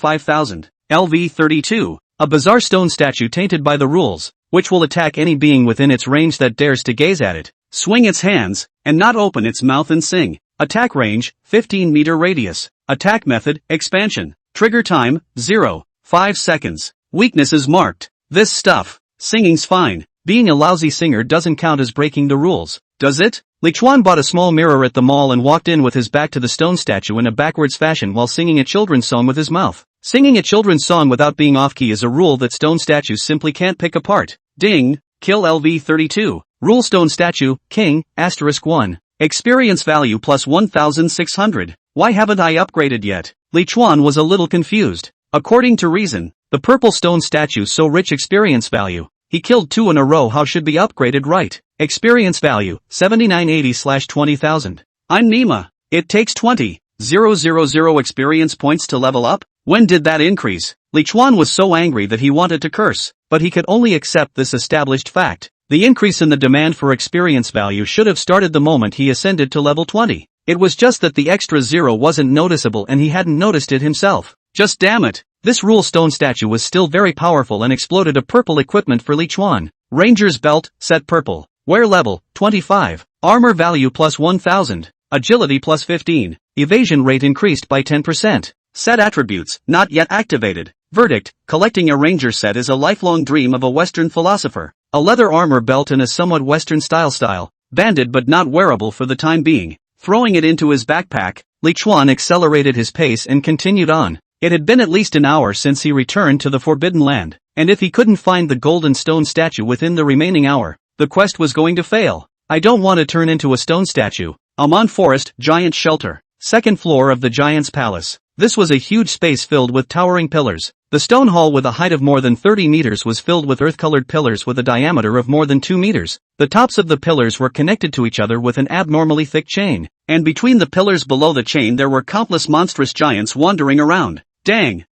[SPEAKER 1] LV32, a bizarre stone statue tainted by the rules, which will attack any being within its range that dares to gaze at it, swing its hands, and not open its mouth and sing. Attack range, 15-meter radius. Attack method, expansion. Trigger time, 0.5 seconds. Weakness is marked. This stuff, singing's fine. Being a lousy singer doesn't count as breaking the rules, does it? Li Chuan bought a small mirror at the mall and walked in with his back to the stone statue in a backwards fashion while singing a children's song with his mouth. Singing a children's song without being off-key is a rule that stone statues simply can't pick apart. Ding, kill LV32. Rule stone statue, king, *1. Experience value plus 1,600. Why haven't I upgraded yet? Li Chuan was a little confused. According to reason, the purple stone statue so rich experience value. He killed 2 in a row. How should be upgraded right? Experience value, 7980/20,000. I'm Nima. It takes 20,000 experience points to level up? When did that increase? Li Chuan was so angry that he wanted to curse, but he could only accept this established fact. The increase in the demand for experience value should have started the moment he ascended to level 20. It was just that the extra 0 wasn't noticeable and he hadn't noticed it himself. Just damn it. This rule stone statue was still very powerful and exploded a purple equipment for Li Chuan. Ranger's belt, set purple. Wear level, 25. Armor value plus 1,000. Agility plus 15. Evasion rate increased by 10%. Set attributes, not yet activated. Verdict, collecting a ranger set is a lifelong dream of a Western philosopher. A leather armor belt in a somewhat Western style. Banded but not wearable for the time being. Throwing it into his backpack, Li Chuan accelerated his pace and continued on. It had been at least an hour since he returned to the Forbidden Land, and if he couldn't find the golden stone statue within the remaining hour, the quest was going to fail. I don't want to turn into a stone statue. Amon Forest, Giant Shelter. Second floor of the Giant's Palace. This was a huge space filled with towering pillars. The stone hall with a height of more than 30 meters was filled with earth-colored pillars with a diameter of more than 2 meters. The tops of the pillars were connected to each other with an abnormally thick chain, and between the pillars below the chain there were countless monstrous giants wandering around. Dang,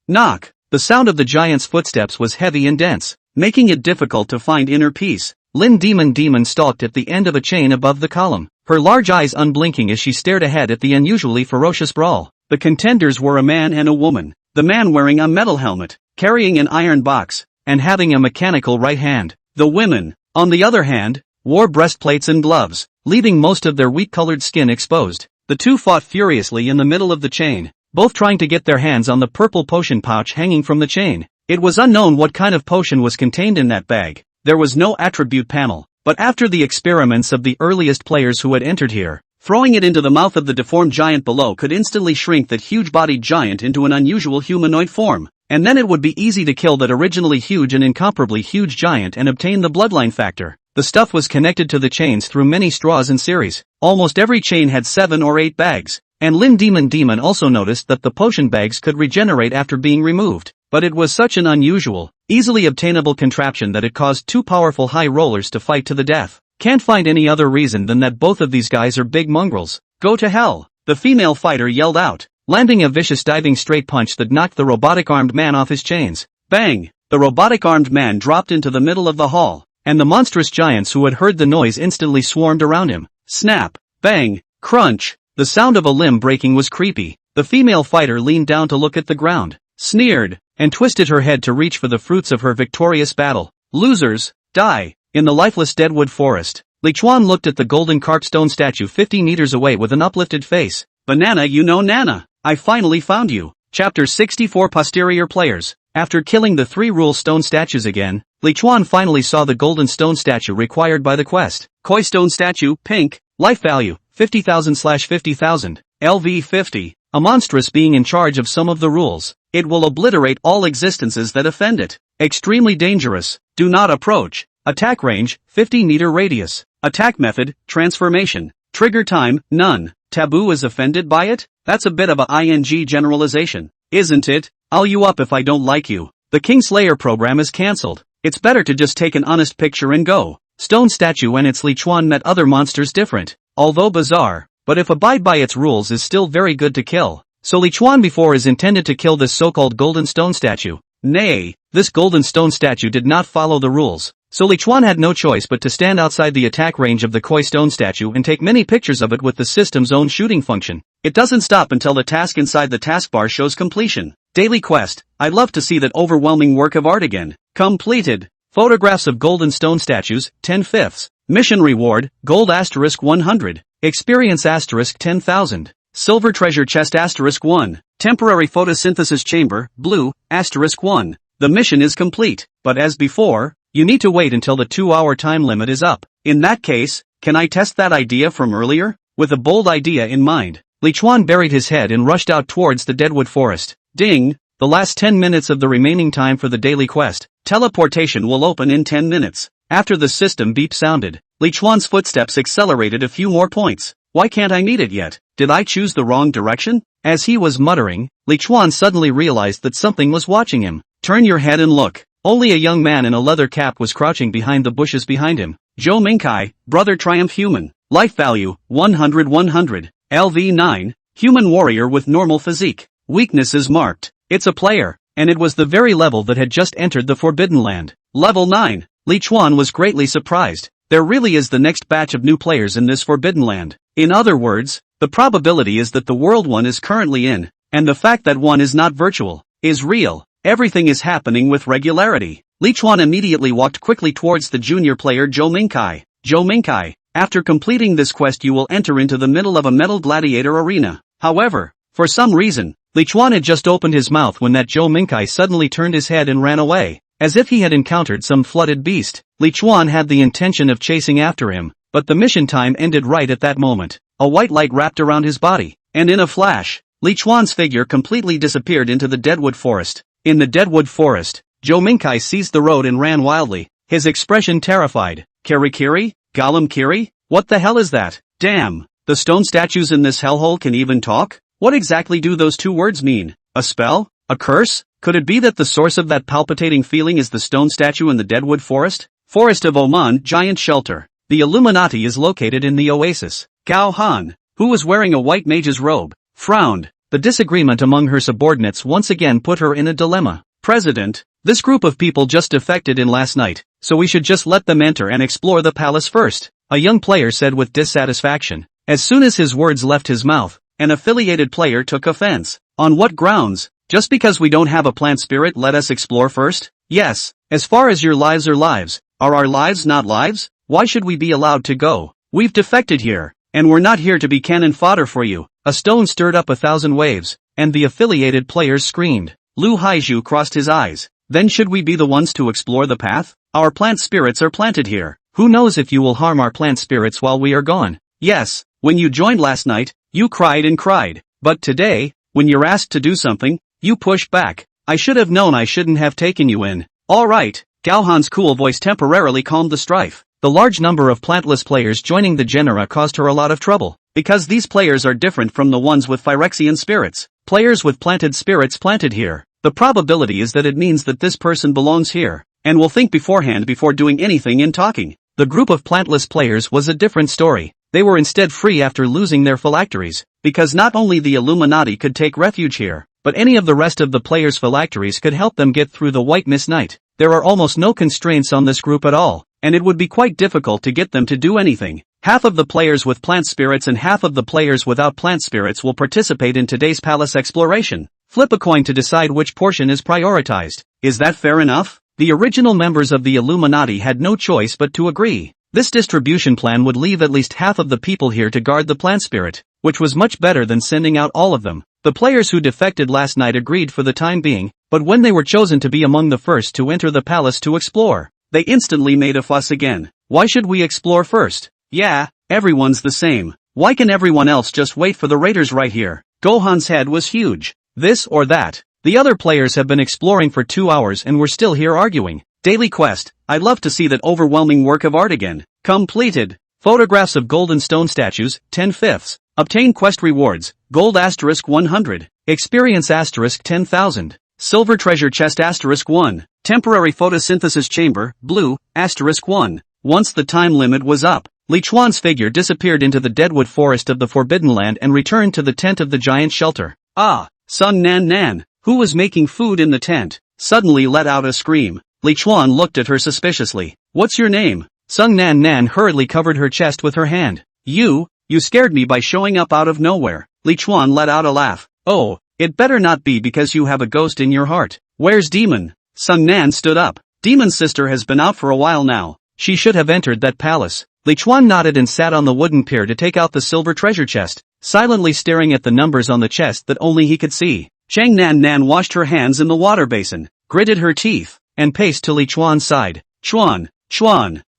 [SPEAKER 1] knock. The sound of the giant's footsteps was heavy and dense, making it difficult to find inner peace. Lin Demon stalked at the end of a chain above the column, her large eyes unblinking as she stared ahead at the unusually ferocious brawl. The contenders were a man and a woman, the man wearing a metal helmet, carrying an iron box, and having a mechanical right hand. The women, on the other hand, wore breastplates and gloves, leaving most of their wheat-colored skin exposed. The two fought furiously in the middle of the chain, both trying to get their hands on the purple potion pouch hanging from the chain. It was unknown what kind of potion was contained in that bag. There was no attribute panel, But after the experiments of the earliest players who had entered here, throwing it into the mouth of the deformed giant below could instantly shrink that huge-bodied giant into an unusual humanoid form. And then it would be easy to kill that originally huge and incomparably huge giant and obtain the bloodline factor. The stuff was connected to the chains through many straws in series. Almost every chain had 7 or 8 bags. And Lin Demon also noticed that the potion bags could regenerate after being removed. But it was such an unusual, easily obtainable contraption that it caused 2 powerful high rollers to fight to the death. Can't find any other reason than that both of these guys are big mongrels. Go to hell! The female fighter yelled out, landing a vicious diving straight punch that knocked the robotic-armed man off his chains. Bang! The robotic-armed man dropped into the middle of the hall, and the monstrous giants who had heard the noise instantly swarmed around him. Snap! Bang! Crunch! The sound of a limb breaking was creepy. The female fighter leaned down to look at the ground, sneered, and twisted her head to reach for the fruits of her victorious battle. Losers, die! In the lifeless deadwood forest, Li Chuan looked at the golden carp stone statue 50 meters away with an uplifted face. Banana, you know Nana, I finally found you. Chapter 64 Posterior Players. After killing the 3 rule stone statues again, Li Chuan finally saw the golden stone statue required by the quest. Koi stone statue, pink, life value, 50,000/50,000, LV 50, a monstrous being in charge of some of the rules. It will obliterate all existences that offend it. Extremely dangerous, do not approach. Attack range, 50-meter radius. Attack method, transformation. Trigger time, none. Taboo is offended by it? That's a bit of a ing generalization, isn't it? I'll you up if I don't like you. The Kingslayer program is cancelled. It's better to just take an honest picture and go. Stone statue and its Li Chuan met other monsters different, although bizarre, but if abide by its rules is still very good to kill. So Li Chuan before is intended to kill this so-called golden stone statue. Nay, this golden stone statue did not follow the rules. So Li Chuan had no choice but to stand outside the attack range of the koi stone statue and take many pictures of it with the system's own shooting function. It doesn't stop until the task inside the taskbar shows completion. Daily quest, I'd love to see that overwhelming work of art again. Completed. Photographs of golden stone statues, 10/5. Mission reward, gold *100. Experience *10,000. Silver treasure chest *1. Temporary photosynthesis chamber, blue, *1. The mission is complete, but as before, you need to wait until the 2-hour time limit is up. In that case, can I test that idea from earlier? With a bold idea in mind, Li Chuan buried his head and rushed out towards the deadwood forest. Ding! The last 10 minutes of the remaining time for the daily quest. Teleportation will open in 10 minutes. After the system beep sounded, Li Chuan's footsteps accelerated a few more points. Why can't I meet it yet? Did I choose the wrong direction? As he was muttering, Li Chuan suddenly realized that something was watching him. Turn your head and look. Only a young man in a leather cap was crouching behind the bushes behind him. Zhou Mingkai, Brother Triumph Human. Life value, 100/100. LV 9, Human warrior with normal physique. Weakness is marked. It's a player, and it was the very level that had just entered the Forbidden Land. Level 9. Li Chuan was greatly surprised. There really is the next batch of new players in this Forbidden Land. In other words, the probability is that the world one is currently in, and the fact that one is not virtual, is real. Everything is happening with regularity. Li Chuan immediately walked quickly towards the junior player Zhou Mingkai. Zhou Mingkai, after completing this quest you will enter into the middle of a metal gladiator arena. However, for some reason, Li Chuan had just opened his mouth when that Zhou Mingkai suddenly turned his head and ran away, as if he had encountered some flooded beast. Li Chuan had the intention of chasing after him, but the mission time ended right at that moment. A white light wrapped around his body, and in a flash, Li Chuan's figure completely disappeared into the deadwood forest. In the deadwood forest, Zhou Mingkai seized the road and ran wildly, his expression terrified. Kirikiri? Golem Kiri? What the hell is that? Damn, the stone statues in this hellhole can even talk? What exactly do those 2 words mean? A spell? A curse? Could it be that the source of that palpitating feeling is the stone statue in the deadwood forest? Forest of Oman, giant shelter. The Illuminati is located in the oasis. Gao Han, who was wearing a white mage's robe, frowned. The disagreement among her subordinates once again put her in a dilemma. President, this group of people just defected in last night, so we should just let them enter and explore the palace first, a young player said with dissatisfaction. As soon as his words left his mouth, an affiliated player took offense. On what grounds? Just because we don't have a plant spirit let us explore first? Yes, as far as your lives are lives, are our lives not lives? Why should we be allowed to go? We've defected here, and we're not here to be cannon fodder for you. A stone stirred up 1,000 waves, and the affiliated players screamed. Lu Haizhu crossed his eyes. Then should we be the ones to explore the path? Our plant spirits are planted here. Who knows if you will harm our plant spirits while we are gone. Yes, when you joined last night, you cried and cried. But today, when you're asked to do something, you push back. I should have known I shouldn't have taken you in. Alright, Gaohan's cool voice temporarily calmed the strife. The large number of plantless players joining the genera caused her a lot of trouble, because these players are different from the ones with Phyrexian spirits. Players with planted spirits planted here. The probability is that it means that this person belongs here, and will think beforehand before doing anything in talking. The group of plantless players was a different story. They were instead free after losing their phylacteries, because not only the Illuminati could take refuge here, but any of the rest of the players' phylacteries could help them get through the White Mist Night. There are almost no constraints on this group at all, and it would be quite difficult to get them to do anything. Half of the players with plant spirits and half of the players without plant spirits will participate in today's palace exploration. Flip a coin to decide which portion is prioritized. Is that fair enough? The original members of the Illuminati had no choice but to agree. This distribution plan would leave at least half of the people here to guard the plant spirit, which was much better than sending out all of them. The players who defected last night agreed for the time being, but when they were chosen to be among the first to enter the palace to explore, they instantly made a fuss again. Why should we explore first? Yeah, everyone's the same. Why can everyone else just wait for the raiders right here? Gohan's head was huge. This or that. The other players have been exploring for 2 hours and we're still here arguing. Daily quest. I'd love to see that overwhelming work of art again. Completed. Photographs of golden stone statues, 10/5. Obtain quest rewards, gold *100. Experience *10,000. Silver treasure chest *1. Temporary photosynthesis chamber, blue, *1. Once the time limit was up, Li Chuan's figure disappeared into the deadwood forest of the Forbidden Land and returned to the tent of the giant shelter. Ah, Sun Nan Nan, who was making food in the tent, suddenly let out a scream. Li Chuan looked at her suspiciously. What's your name? Sun Nan Nan hurriedly covered her chest with her hand. You scared me by showing up out of nowhere. Li Chuan let out a laugh. Oh, it better not be because you have a ghost in your heart. Where's Demon? Sun Nan stood up. Demon's sister has been out for a while now. She should have entered that palace. Li Chuan nodded and sat on the wooden pier to take out the silver treasure chest, silently staring at the numbers on the chest that only he could see. Chang Nan Nan washed her hands in the water basin, gritted her teeth, and paced to Li Chuan's side. Chuan.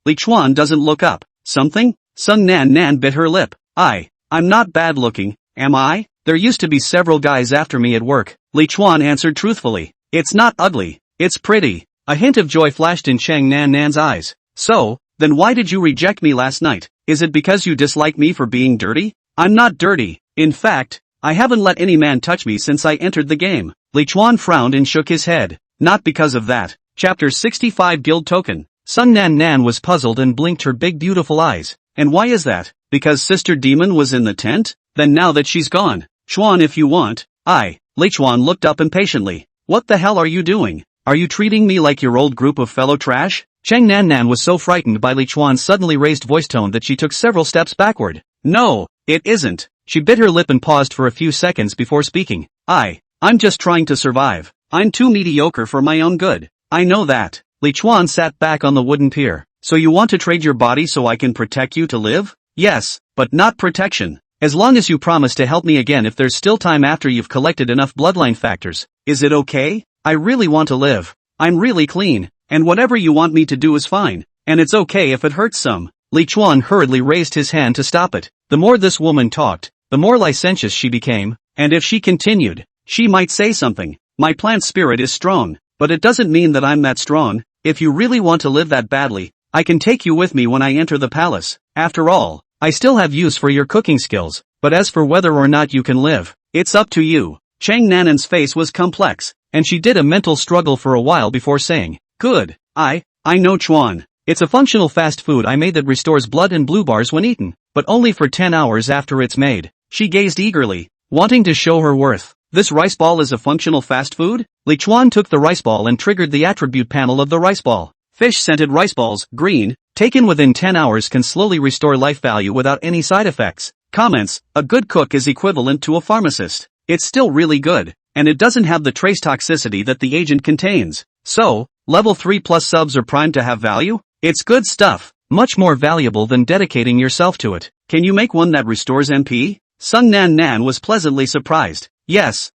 [SPEAKER 1] Li Chuan doesn't look up. Something? Sun Nan Nan bit her lip. I'm not bad looking, am I? There used to be several guys after me at work. Li Chuan answered truthfully. It's not ugly, it's pretty. A hint of joy flashed in Chang Nan Nan's eyes. So, then why did you reject me last night? Is it because you dislike me for being dirty? I'm not dirty. In fact, I haven't let any man touch me since I entered the game. Li Chuan frowned and shook his head. Not because of that. Chapter 65 Guild Token. Sun Nan Nan was puzzled and blinked her big beautiful eyes. And why is that? Because Sister Demon was in the tent? Then now that she's gone, Chuan if you want. Li Chuan looked up impatiently. What the hell are you doing? Are you treating me like your old group of fellow trash? Chang Nan Nan was so frightened by Li Chuan's suddenly raised voice tone that she took several steps backward. No, it isn't. She bit her lip and paused for a few seconds before speaking. I'm just trying to survive. I'm too mediocre for my own good. I know that. Li Chuan sat back on the wooden pier. So you want to trade your body so I can protect you to live? Yes, but not protection. As long as you promise to help me again if there's still time after you've collected enough bloodline factors. Is it okay? I really want to live. I'm really clean, and whatever you want me to do is fine, and it's okay if it hurts some. Li Chuan hurriedly raised his hand to stop it. The more this woman talked, the more licentious she became, and if she continued, she might say something. My plant spirit is strong, but it doesn't mean that I'm that strong. If you really want to live that badly, I can take you with me when I enter the palace. After all, I still have use for your cooking skills, but as for whether or not you can live, it's up to you. Chang Nanan's face was complex, and she did a mental struggle for a while before saying, Good, I know Chuan. It's a functional fast food I made that restores blood and blue bars when eaten, but only for 10 hours after it's made. She gazed eagerly, wanting to show her worth. This rice ball is a functional fast food? Li Chuan took the rice ball and triggered the attribute panel of the rice ball. Fish-scented rice balls, green, taken within 10 hours can slowly restore life value without any side effects. Comments, a good cook is equivalent to a pharmacist. It's still really good, and it doesn't have the trace toxicity that the agent contains. So, level 3 plus subs are primed to have value? It's good stuff, much more valuable than dedicating yourself to it. Can you make one that restores MP? Sun Nan Nan was pleasantly surprised. Yes,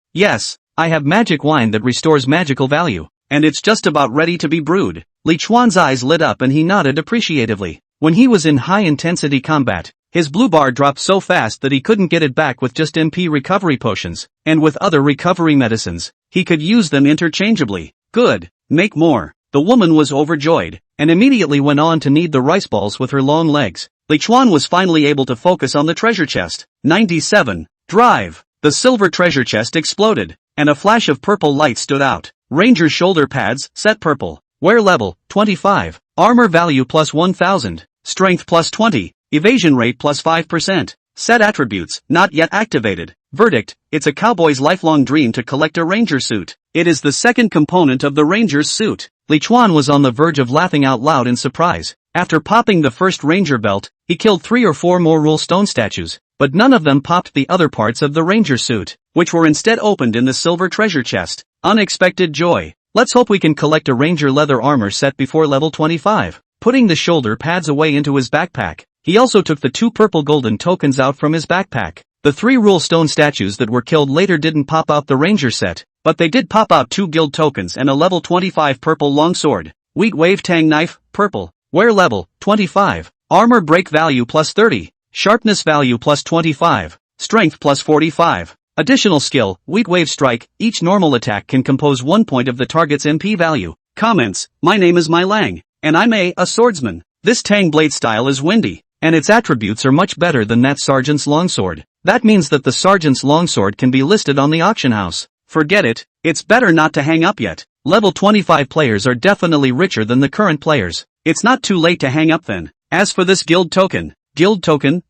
[SPEAKER 1] I have magic wine that restores magical value, and it's just about ready to be brewed. Li Chuan's eyes lit up and he nodded appreciatively. When he was in high-intensity combat, his blue bar dropped so fast that he couldn't get it back with just MP recovery potions, and with other recovery medicines, he could use them interchangeably. Good, make more. The woman was overjoyed, and immediately went on to knead the rice balls with her long legs. Li Chuan was finally able to focus on the treasure chest. 97. Drive. The silver treasure chest exploded, and a flash of purple light stood out. Ranger shoulder pads, set purple. Wear level, 25. Armor value plus 1000. Strength plus 20. Evasion rate plus 5%. Set attributes, not yet activated. Verdict, it's a cowboy's lifelong dream to collect a ranger suit. It is the second component of the ranger's suit. Li Chuan was on the verge of laughing out loud in surprise. After popping the first ranger belt, he killed 3 or 4 more rule stone statues, but none of them popped the other parts of the ranger suit, which were instead opened in the silver treasure chest. Unexpected joy. Let's hope we can collect a ranger leather armor set before level 25. Putting the shoulder pads away into his backpack, he also took the 2 purple golden tokens out from his backpack. The 3 rule stone statues that were killed later didn't pop out the ranger set, but they did pop out 2 guild tokens and a level 25 purple longsword. Wheat wave tang knife, purple. Wear level, 25. Armor break value plus 30. Sharpness value plus 25. Strength plus 45. Additional skill, wheat wave strike. Each normal attack can compose 1 point of the target's MP value. Comments, my name is Mai Lang, and I'm a swordsman. This tang blade style is windy, and its attributes are much better than that sergeant's longsword. That means that the sergeant's longsword can be listed on the auction house. Forget it, it's better not to hang up yet. Level 25 players are definitely richer than the current players. It's not too late to hang up then. As for this guild token,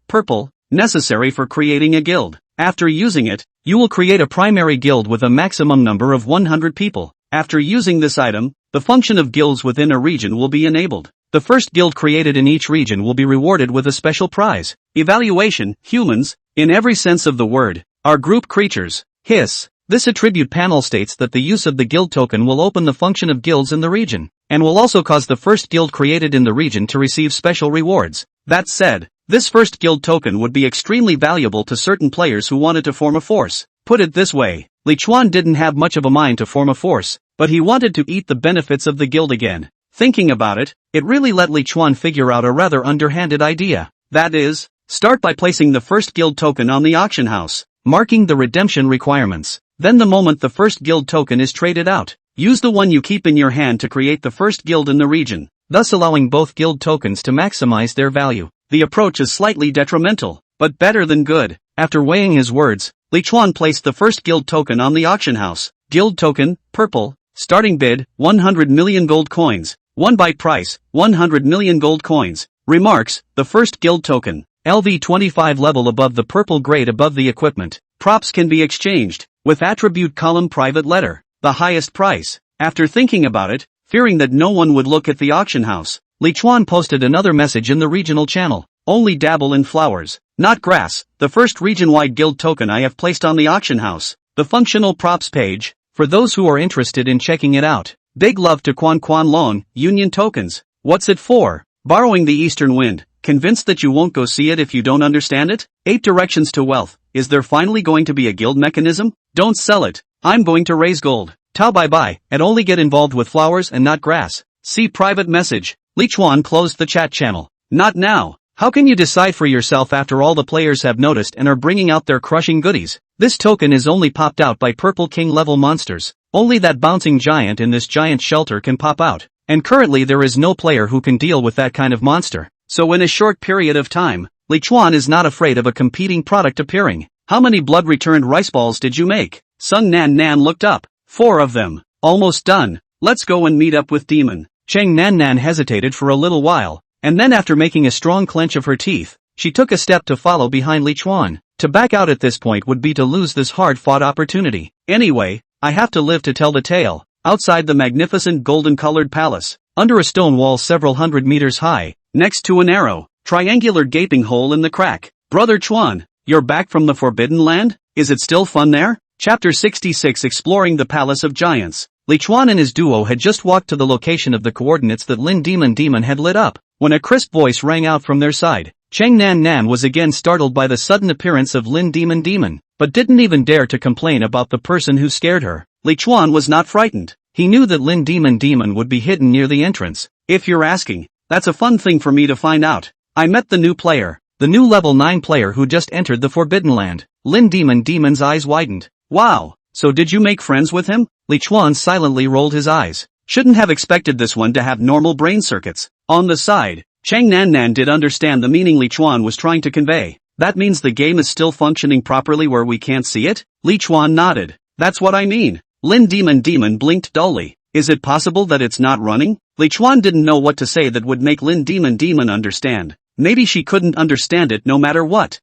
[SPEAKER 1] purple, necessary for creating a guild. After using it, you will create a primary guild with a maximum number of 100 people. After using this item, the function of guilds within a region will be enabled. The first guild created in each region will be rewarded with a special prize. Evaluation, humans, in every sense of the word, are group creatures. Hiss. This attribute panel states that the use of the guild token will open the function of guilds in the region, and will also cause the first guild created in the region to receive special rewards. That said, this first guild token would be extremely valuable to certain players who wanted to form a force. Put it this way, Li Chuan didn't have much of a mind to form a force, but he wanted to eat the benefits of the guild again. Thinking about it, it really let Li Chuan figure out a rather underhanded idea. That is, start by placing the first guild token on the auction house, marking the redemption requirements. Then the moment the first guild token is traded out, use the one you keep in your hand to create the first guild in the region, thus allowing both guild tokens to maximize their value. The approach is slightly detrimental, but better than good. After weighing his words, Li Chuan placed the first guild token on the auction house. Guild token, purple, starting bid, 100 million gold coins. 1 byte price, 100 million gold coins. Remarks, the first guild token, LV 25 level above the purple grade above the equipment. Props can be exchanged, with attribute column private letter, the highest price. After thinking about it, fearing that no one would look at the auction house, Li Chuan posted another message in the regional channel. Only dabble in flowers, not grass. The first region-wide guild token I have placed on the auction house. The functional props page, for those who are interested in checking it out. Big love to Quan Quan Long, Union tokens. What's it for? Borrowing the eastern wind. Convinced that you won't go see it if you don't understand it? 8 directions to wealth. Is there finally going to be a guild mechanism? Don't sell it. I'm going to raise gold. Tao bye bye, and only get involved with flowers and not grass. See private message. Li Chuan closed the chat channel. Not now. How can you decide for yourself after all the players have noticed and are bringing out their crushing goodies? This token is only popped out by Purple King level monsters. Only that bouncing giant in this giant shelter can pop out. And currently there is no player who can deal with that kind of monster. So in a short period of time, Li Chuan is not afraid of a competing product appearing. How many blood-returned rice balls did you make? Sung Nan Nan looked up. 4 of them. Almost done. Let's go and meet up with Demon. Cheng Nan Nan hesitated for a little while, and then after making a strong clench of her teeth, she took a step to follow behind Li Chuan. To back out at this point would be to lose this hard-fought opportunity. Anyway, I have to live to tell the tale. Outside the magnificent golden-colored palace, under a stone wall several hundred meters high, next to a narrow, triangular gaping hole in the crack. Brother Chuan, you're back from the Forbidden Land? Is it still fun there? Chapter 66 Exploring the Palace of Giants. Li Chuan and his duo had just walked to the location of the coordinates that Lin Demon had lit up, when a crisp voice rang out from their side. Cheng Nan Nan was again startled by the sudden appearance of Lin Demon, but didn't even dare to complain about the person who scared her. Li Chuan was not frightened. He knew that Lin Demon would be hidden near the entrance. If you're asking, That's a fun thing for me to find out. I met the new player. The new level 9 player who just entered the Forbidden Land. Lin Demon's eyes widened. Wow, so did you make friends with him? Li Chuan silently rolled his eyes. Shouldn't have expected this one to have normal brain circuits. On the side, Chang Nan did understand the meaning Li Chuan was trying to convey. That means the game is still functioning properly where we can't see it? Li Chuan nodded. That's what I mean. Lin Demon blinked dully. Is it possible that it's not running? Li Chuan didn't know what to say that would make Lin Demon understand. Maybe she couldn't understand it no matter what.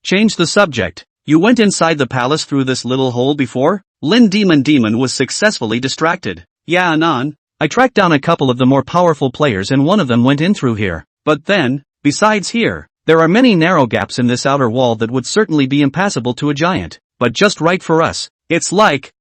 [SPEAKER 1] Change the subject. You went inside the palace through this little hole before? Lin Demon was successfully distracted. Yeah, Anon. I tracked down a couple of the more powerful players and one of them went in through here. But then, besides here, there are many narrow gaps in this outer wall that would certainly be impassable to a giant. But just right for us. It's like.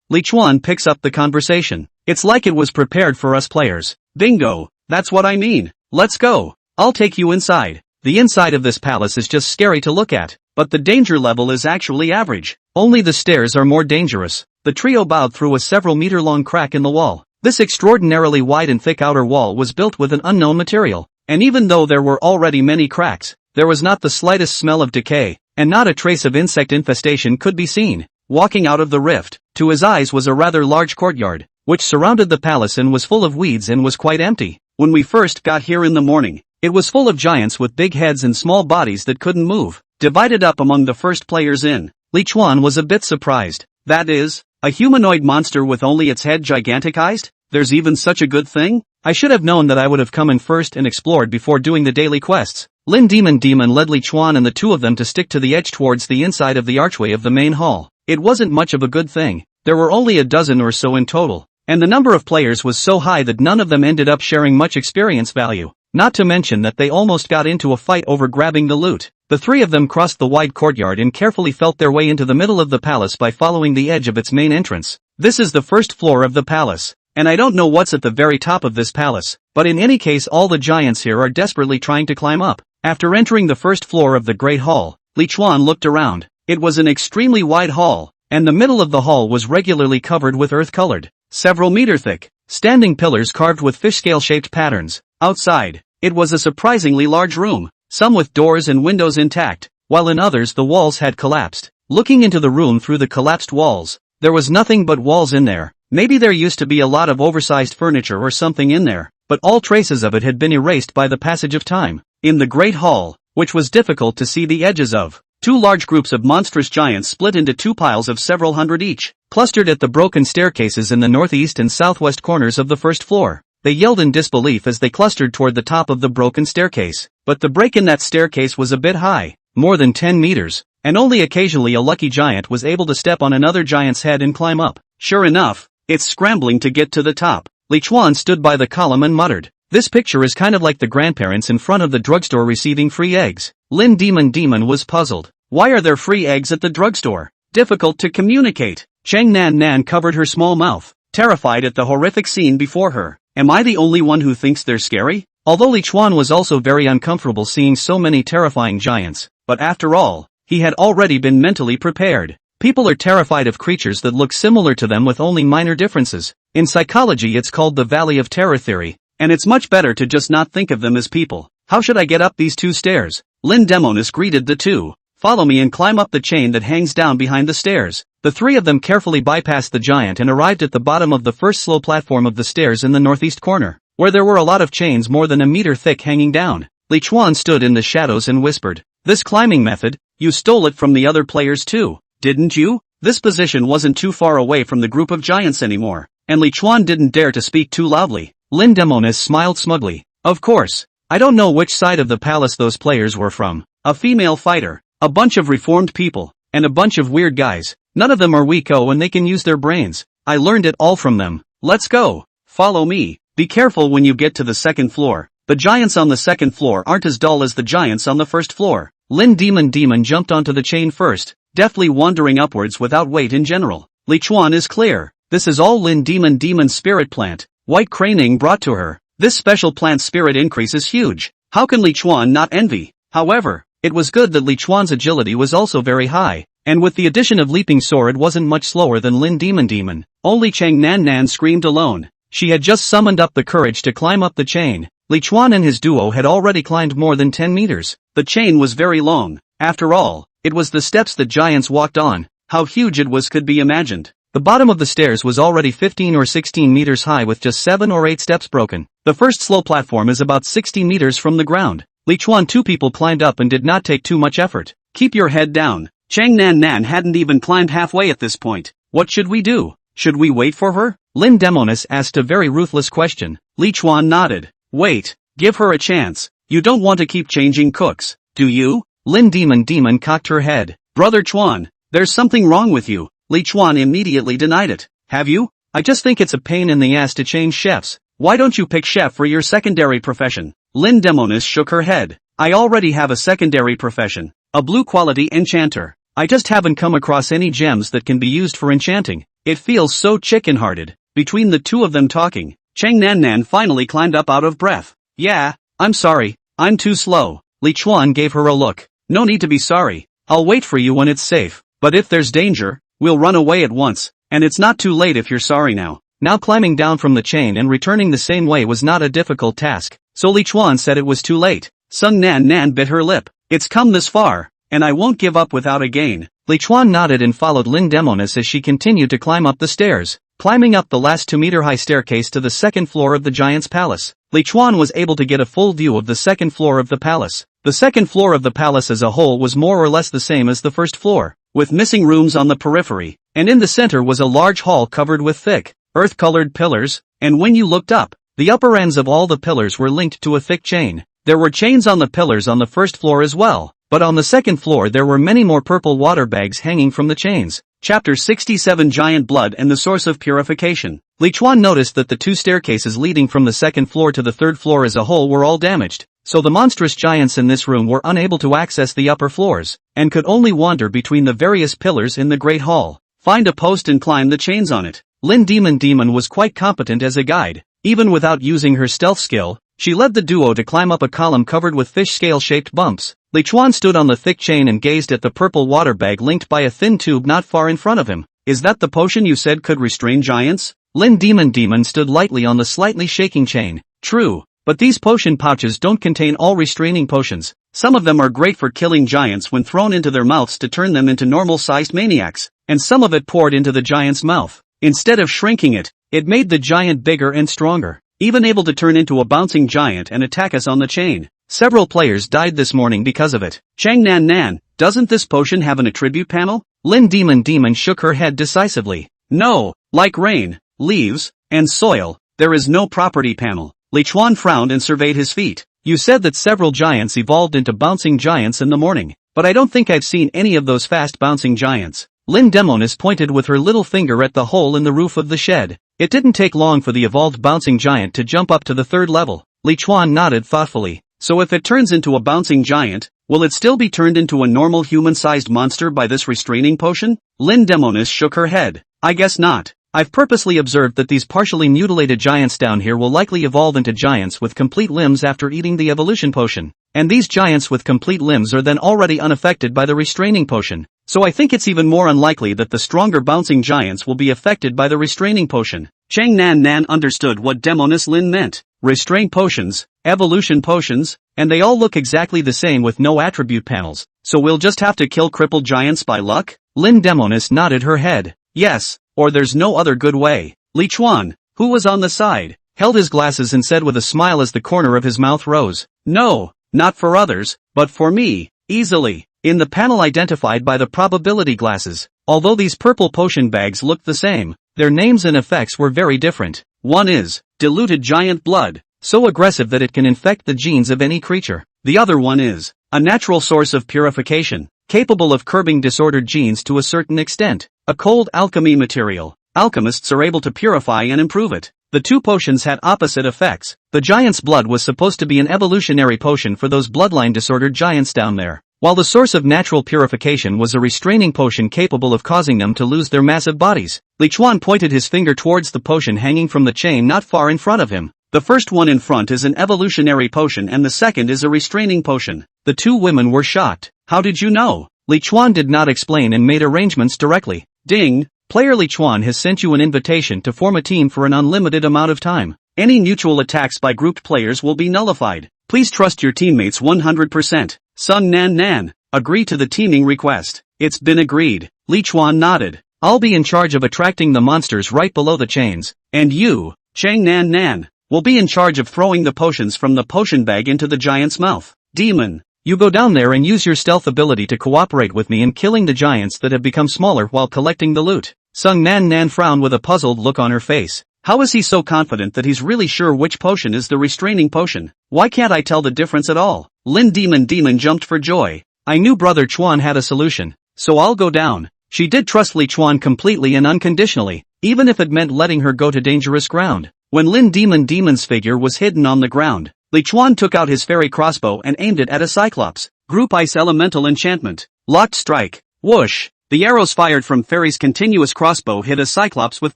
[SPEAKER 1] Li Chuan picks up the conversation. It's like it was prepared for us players. Bingo. That's what I mean. Let's go. I'll take you inside. The inside of this palace is just scary to look at, but the danger level is actually average. Only the stairs are more dangerous. The trio bowed through a several meter long crack in the wall. This extraordinarily wide and thick outer wall was built with an unknown material, and even though there were already many cracks, there was not the slightest smell of decay, and not a trace of insect infestation could be seen. Walking out of the rift, to his eyes was a rather large courtyard, which surrounded the palace and was full of weeds and was quite empty. When we first got here in the morning, it was full of giants with big heads and small bodies that couldn't move, divided up among the first players in. Li Chuan was a bit surprised. That is, a humanoid monster with only its head giganticized? There's even such a good thing? I should have known that I would have come in first and explored before doing the daily quests. Lin Demon led Li Chuan and the two of them to stick to the edge towards the inside of the archway of the main hall. It wasn't much of a good thing. There were only a dozen or so in total, and the number of players was so high that none of them ended up sharing much experience value. Not to mention that they almost got into a fight over grabbing the loot. The three of them crossed the wide courtyard and carefully felt their way into the middle of the palace by following the edge of its main entrance. This is the first floor of the palace, and I don't know what's at the very top of this palace, but in any case all the giants here are desperately trying to climb up. After entering the first floor of the Great Hall, Li Chuan looked around. It was an extremely wide hall, and the middle of the hall was regularly covered with earth-colored, several meter thick, standing pillars carved with fish-scale-shaped patterns. Outside, it was a surprisingly large room, some with doors and windows intact, while in others the walls had collapsed. Looking into the room through the collapsed walls, there was nothing but walls in there. Maybe there used to be a lot of oversized furniture or something in there, but all traces of it had been erased by the passage of time. In the Great Hall, which was difficult to see the edges of, two large groups of monstrous giants split into two piles of several hundred each, clustered at the broken staircases in the northeast and southwest corners of the first floor. They yelled in disbelief as they clustered toward the top of the broken staircase, but the break in that staircase was a bit high, more than 10 meters, and only occasionally a lucky giant was able to step on another giant's head and climb up. Sure enough, it's scrambling to get to the top. Li Chuan stood by the column and muttered, "This picture is kind of like the grandparents in front of the drugstore receiving free eggs." Lin Demon was puzzled. Why are there free eggs at the drugstore? Difficult to communicate. Chang Nan covered her small mouth, terrified at the horrific scene before her. Am I the only one who thinks they're scary? Although Li Chuan was also very uncomfortable seeing so many terrifying giants, but after all, he had already been mentally prepared. People are terrified of creatures that look similar to them with only minor differences. In psychology it's called the Valley of Terror theory, and it's much better to just not think of them as people. How should I get up these two stairs? Lin Demonis greeted the two. Follow me and climb up the chain that hangs down behind the stairs. The three of them carefully bypassed the giant and arrived at the bottom of the first slow platform of the stairs in the northeast corner, where there were a lot of chains more than a meter thick hanging down. Li Chuan stood in the shadows and whispered, "This climbing method, you stole it from the other players too, didn't you?" This position wasn't too far away from the group of giants anymore, and Li Chuan didn't dare to speak too loudly. Lin Demonis smiled smugly. "Of course. I don't know which side of the palace those players were from. A female fighter, a bunch of reformed people, and a bunch of weird guys. None of them are weak-o and they can use their brains. I learned it all from them. Let's go. Follow me. Be careful when you get to the second floor. The giants on the second floor aren't as dull as the giants on the first floor." Lin Demon jumped onto the chain first, deftly wandering upwards without weight in general. Li Chuan is clear. This is all Lin Demon's spirit plant, White Craning brought to her. This special plant spirit increase is huge. How can Li Chuan not envy? However, it was good that Li Chuan's agility was also very high, and with the addition of Leaping Soar it wasn't much slower than Lin Demon. Only Chang Nan screamed alone. She had just summoned up the courage to climb up the chain, Li Chuan and his duo had already climbed more than 10 meters. The chain was very long. After all, it was the steps that giants walked on. How huge it was could be imagined. The bottom of the stairs was already 15 or 16 meters high with just 7 or 8 steps broken. The first slow platform is about 60 meters from the ground. Li Chuan, 2 people climbed up and did not take too much effort. Keep your head down. Chang Nan Nan hadn't even climbed halfway at this point. What should we do? Should we wait for her? Lin Demonis asked a very ruthless question. Li Chuan nodded. Wait. Give her a chance. You don't want to keep changing cooks, do you? Lin Demon cocked her head. Brother Chuan, there's something wrong with you. Li Chuan immediately denied it. Have you? I just think it's a pain in the ass to change chefs. Why don't you pick chef for your secondary profession? Lin Demonis shook her head. I already have a secondary profession. A blue quality enchanter. I just haven't come across any gems that can be used for enchanting. It feels so chicken-hearted. Between the two of them talking, Chang Nan Nan finally climbed up out of breath. Yeah, I'm sorry, I'm too slow. Li Chuan gave her a look. No need to be sorry. I'll wait for you when it's safe. But if there's danger, we'll run away at once. And it's not too late if you're sorry now. Now climbing down from the chain and returning the same way was not a difficult task. So Li Chuan said it was too late. Sung Nan Nan bit her lip. It's come this far, and I won't give up without a gain. Li Chuan nodded and followed Lin Demonis as she continued to climb up the stairs. Climbing up the last 2-meter-high staircase to the second floor of the giant's palace, Li Chuan was able to get a full view of the second floor of the palace. The second floor of the palace as a whole was more or less the same as the first floor, with missing rooms on the periphery, and in the center was a large hall covered with thick, earth-colored pillars, and when you looked up, the upper ends of all the pillars were linked to a thick chain. There were chains on the pillars on the first floor as well, but on the second floor there were many more purple water bags hanging from the chains. Chapter 67 Giant Blood and the Source of Purification. Li Chuan noticed that the 2 staircases leading from the second floor to the third floor as a whole were all damaged, so the monstrous giants in this room were unable to access the upper floors, and could only wander between the various pillars in the Great Hall. Find a post and climb the chains on it. Lin Demon was quite competent as a guide. Even without using her stealth skill, she led the duo to climb up a column covered with fish scale-shaped bumps. Li Chuan stood on the thick chain and gazed at the purple water bag linked by a thin tube not far in front of him. Is that the potion you said could restrain giants? Lin Demon stood lightly on the slightly shaking chain. True, but these potion pouches don't contain all restraining potions. Some of them are great for killing giants when thrown into their mouths to turn them into normal-sized maniacs, and some of it poured into the giant's mouth. Instead of shrinking it, it made the giant bigger and stronger, even able to turn into a bouncing giant and attack us on the chain. Several players died this morning because of it. Chang Nan Nan, doesn't this potion have an attribute panel? Lin Demon shook her head decisively. No, like rain, leaves, and soil, there is no property panel. Li Chuan frowned and surveyed his feet. You said that several giants evolved into bouncing giants in the morning, but I don't think I've seen any of those fast bouncing giants. Lin Demonis pointed with her little finger at the hole in the roof of the shed. It didn't take long for the evolved bouncing giant to jump up to the third level. Li Chuan nodded thoughtfully. So if it turns into a bouncing giant, will it still be turned into a normal human-sized monster by this restraining potion? Lin Demonis shook her head. I guess not. I've purposely observed that these partially mutilated giants down here will likely evolve into giants with complete limbs after eating the evolution potion. And these giants with complete limbs are then already unaffected by the restraining potion. So I think it's even more unlikely that the stronger bouncing giants will be affected by the restraining potion. Chang Nan Nan understood what Demonis Lin meant. Restraint potions, evolution potions, and they all look exactly the same with no attribute panels. So we'll just have to kill crippled giants by luck? Lin Demonis nodded her head. Yes, or there's no other good way. Li Chuan, who was on the side, held his glasses and said with a smile as the corner of his mouth rose. No, not for others, but for me, easily. In the panel identified by the probability glasses, although these purple potion bags looked the same, their names and effects were very different. One is, diluted giant blood, so aggressive that it can infect the genes of any creature. The other one is, a natural source of purification, capable of curbing disordered genes to a certain extent. A cold alchemy material. Alchemists are able to purify and improve it. The two potions had opposite effects. The giant's blood was supposed to be an evolutionary potion for those bloodline disordered giants down there, while the source of natural purification was a restraining potion capable of causing them to lose their massive bodies. Li Chuan pointed his finger towards the potion hanging from the chain not far in front of him. The first one in front is an evolutionary potion and the second is a restraining potion. The two women were shocked. How did you know? Li Chuan did not explain and made arrangements directly. Ding! Player Li Chuan has sent you an invitation to form a team for an unlimited amount of time. Any mutual attacks by grouped players will be nullified. Please trust your teammates 100%. Sung Nan Nan, agree to the teaming request. It's been agreed. Li Chuan nodded. I'll be in charge of attracting the monsters right below the chains. And you, Chang Nan Nan, will be in charge of throwing the potions from the potion bag into the giant's mouth. Demon, you go down there and use your stealth ability to cooperate with me in killing the giants that have become smaller while collecting the loot. Sung Nan Nan frowned with a puzzled look on her face. How is he so confident that he's really sure which potion is the restraining potion? Why can't I tell the difference at all? Lin Demon jumped for joy. I knew Brother Chuan had a solution, so I'll go down. She did trust Li Chuan completely and unconditionally, even if it meant letting her go to dangerous ground. When Lin Demon's figure was hidden on the ground, Li Chuan took out his fairy crossbow and aimed it at a cyclops. Group Ice Elemental Enchantment. Locked Strike. Whoosh! The arrows fired from Fairy's continuous crossbow hit a cyclops with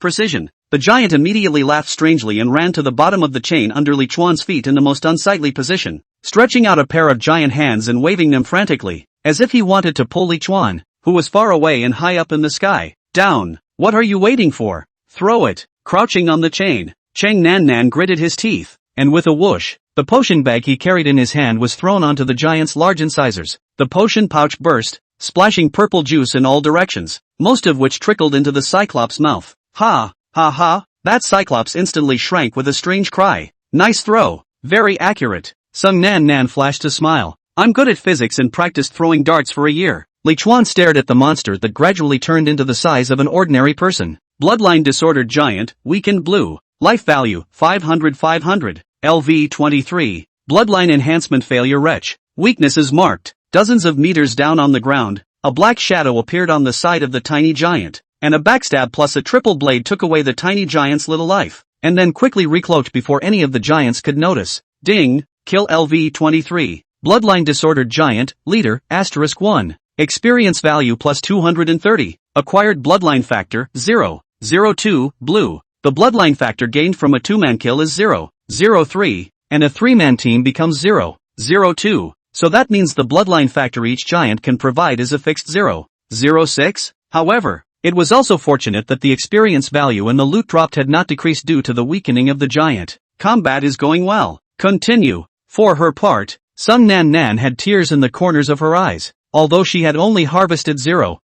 [SPEAKER 1] precision. The giant immediately laughed strangely and ran to the bottom of the chain under Li Chuan's feet in the most unsightly position, stretching out a pair of giant hands and waving them frantically, as if he wanted to pull Li Chuan, who was far away and high up in the sky, down. What are you waiting for? Throw it. Crouching on the chain, Chang Nan Nan gritted his teeth, and with a whoosh, the potion bag he carried in his hand was thrown onto the giant's large incisors. The potion pouch burst, splashing purple juice in all directions, most of which trickled into the cyclops' mouth. Ha! Ha ha! That cyclops instantly shrank with a strange cry. Nice throw. Very accurate. Sung Nan Nan flashed a smile. I'm good at physics and practiced throwing darts for a year. Li Chuan stared at the monster that gradually turned into the size of an ordinary person. Bloodline Disordered Giant, Weakened Blue. Life Value, 500. LV 23. Bloodline Enhancement Failure Wretch. Weakness is marked. Dozens of meters down on the ground, a black shadow appeared on the side of the tiny giant, and a backstab plus a triple blade took away the tiny giant's little life, and then quickly recloaked before any of the giants could notice. Ding! Kill LV 23. Bloodline Disordered Giant, Leader, *1. Experience value plus 230. Acquired Bloodline Factor, 0.02, Blue. The Bloodline Factor gained from a 2-man kill is 0.03, and a 3-man team becomes 0.02. So that means the Bloodline Factor each giant can provide is a fixed 0.06. However, it was also fortunate that the experience value and the loot dropped had not decreased due to the weakening of the giant. Combat is going well. Continue. For her part, Sung Nan Nan had tears in the corners of her eyes. Although she had only harvested 0.02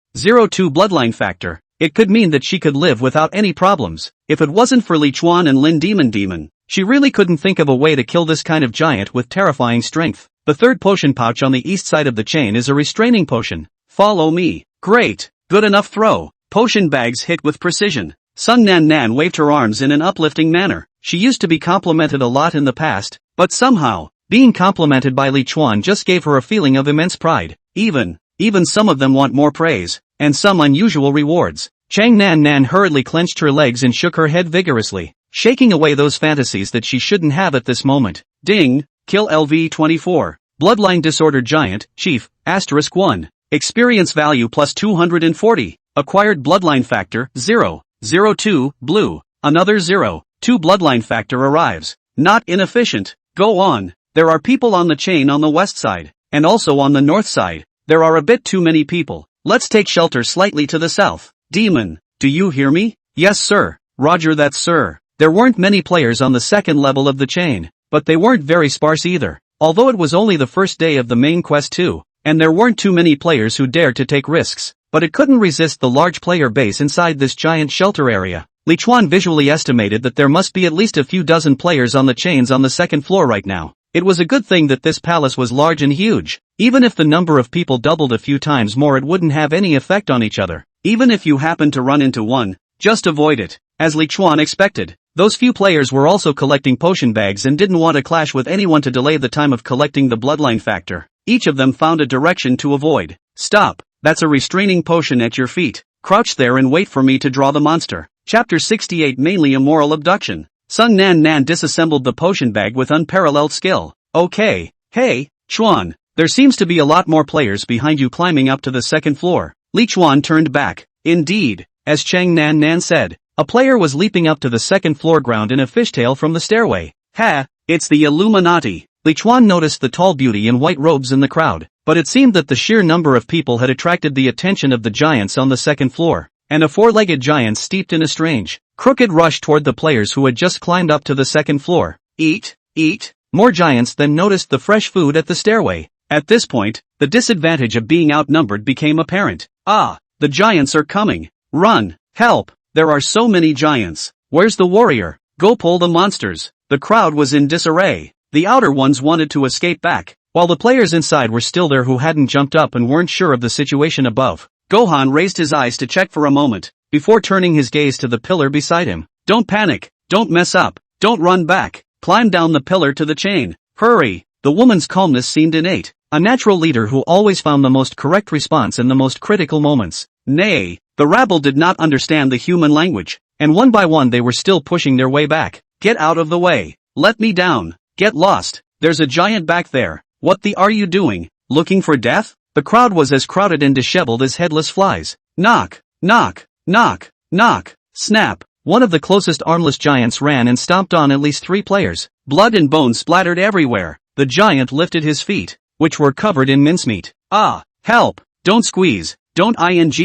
[SPEAKER 1] Bloodline Factor, it could mean that she could live without any problems. If it wasn't for Li Chuan and Lin Demon, she really couldn't think of a way to kill this kind of giant with terrifying strength. The third potion pouch on the east side of the chain is a restraining potion. Follow me. Great. Good enough throw. Potion bags hit with precision. Sung Nan Nan waved her arms in an uplifting manner. She used to be complimented a lot in the past, but somehow, being complimented by Li Chuan just gave her a feeling of immense pride. Even some of them want more praise, and some unusual rewards. Chang Nan Nan hurriedly clenched her legs and shook her head vigorously, shaking away those fantasies that she shouldn't have at this moment. Ding! Kill LV 24. Bloodline Disordered Giant, Chief, *1. Experience value plus 240. Acquired Bloodline Factor, 0.02, Blue. Another 0.2 Bloodline Factor arrives. Not inefficient. Go on. There are people on the chain on the west side, and also on the north side. There are a bit too many people. Let's take shelter slightly to the south. Demon, do you hear me? Yes sir. Roger that sir. There weren't many players on the second level of the chain, but they weren't very sparse either. Although it was only the first day of the main quest too, and there weren't too many players who dared to take risks, but it couldn't resist the large player base inside this giant shelter area. Li Chuan visually estimated that there must be at least a few dozen players on the chains on the second floor right now. It was a good thing that this palace was large and huge. Even if the number of people doubled a few times more, it wouldn't have any effect on each other. Even if you happened to run into one, just avoid it. As Li Chuan expected, those few players were also collecting potion bags and didn't want to clash with anyone to delay the time of collecting the Bloodline Factor. Each of them found a direction to avoid. Stop, that's a restraining potion at your feet. Crouch there and wait for me to draw the monster. Chapter 68 Mainly Immoral Abduction. Sung Nan Nan disassembled the potion bag with unparalleled skill. Okay, hey, Chuan, there seems to be a lot more players behind you climbing up to the second floor. Li Chuan turned back. Indeed, as Chang Nan Nan said, a player was leaping up to the second floor ground in a fishtail from the stairway. Ha, it's the Illuminati. Li Chuan noticed the tall beauty in white robes in the crowd, but it seemed that the sheer number of people had attracted the attention of the giants on the second floor. and a four-legged giant steeped in a strange, crooked rush toward the players who had just climbed up to the second floor. Eat, eat. More giants then noticed the fresh food at the stairway. At this point, the disadvantage of being outnumbered became apparent. Ah, the giants are coming. Run, help, there are so many giants. Where's the warrior? Go pull the monsters. The crowd was in disarray. The outer ones wanted to escape back, while the players inside were still there who hadn't jumped up and weren't sure of the situation above. Gohan raised his eyes to check for a moment, before turning his gaze to the pillar beside him. Don't panic, don't mess up, don't run back, climb down the pillar to the chain. Hurry! The woman's calmness seemed innate, a natural leader who always found the most correct response in the most critical moments. Nay, the rabble did not understand the human language, and one by one they were still pushing their way back. Get out of the way. Let me down. Get lost. There's a giant back there. What the are you doing? Looking for death? The crowd was as crowded and disheveled as headless flies. Knock, knock, knock, knock, snap. One of the closest armless giants ran and stomped on at least 3 players. Blood and bones splattered everywhere. The giant lifted his feet, which were covered in mincemeat. Ah, help! Don't squeeze. Don't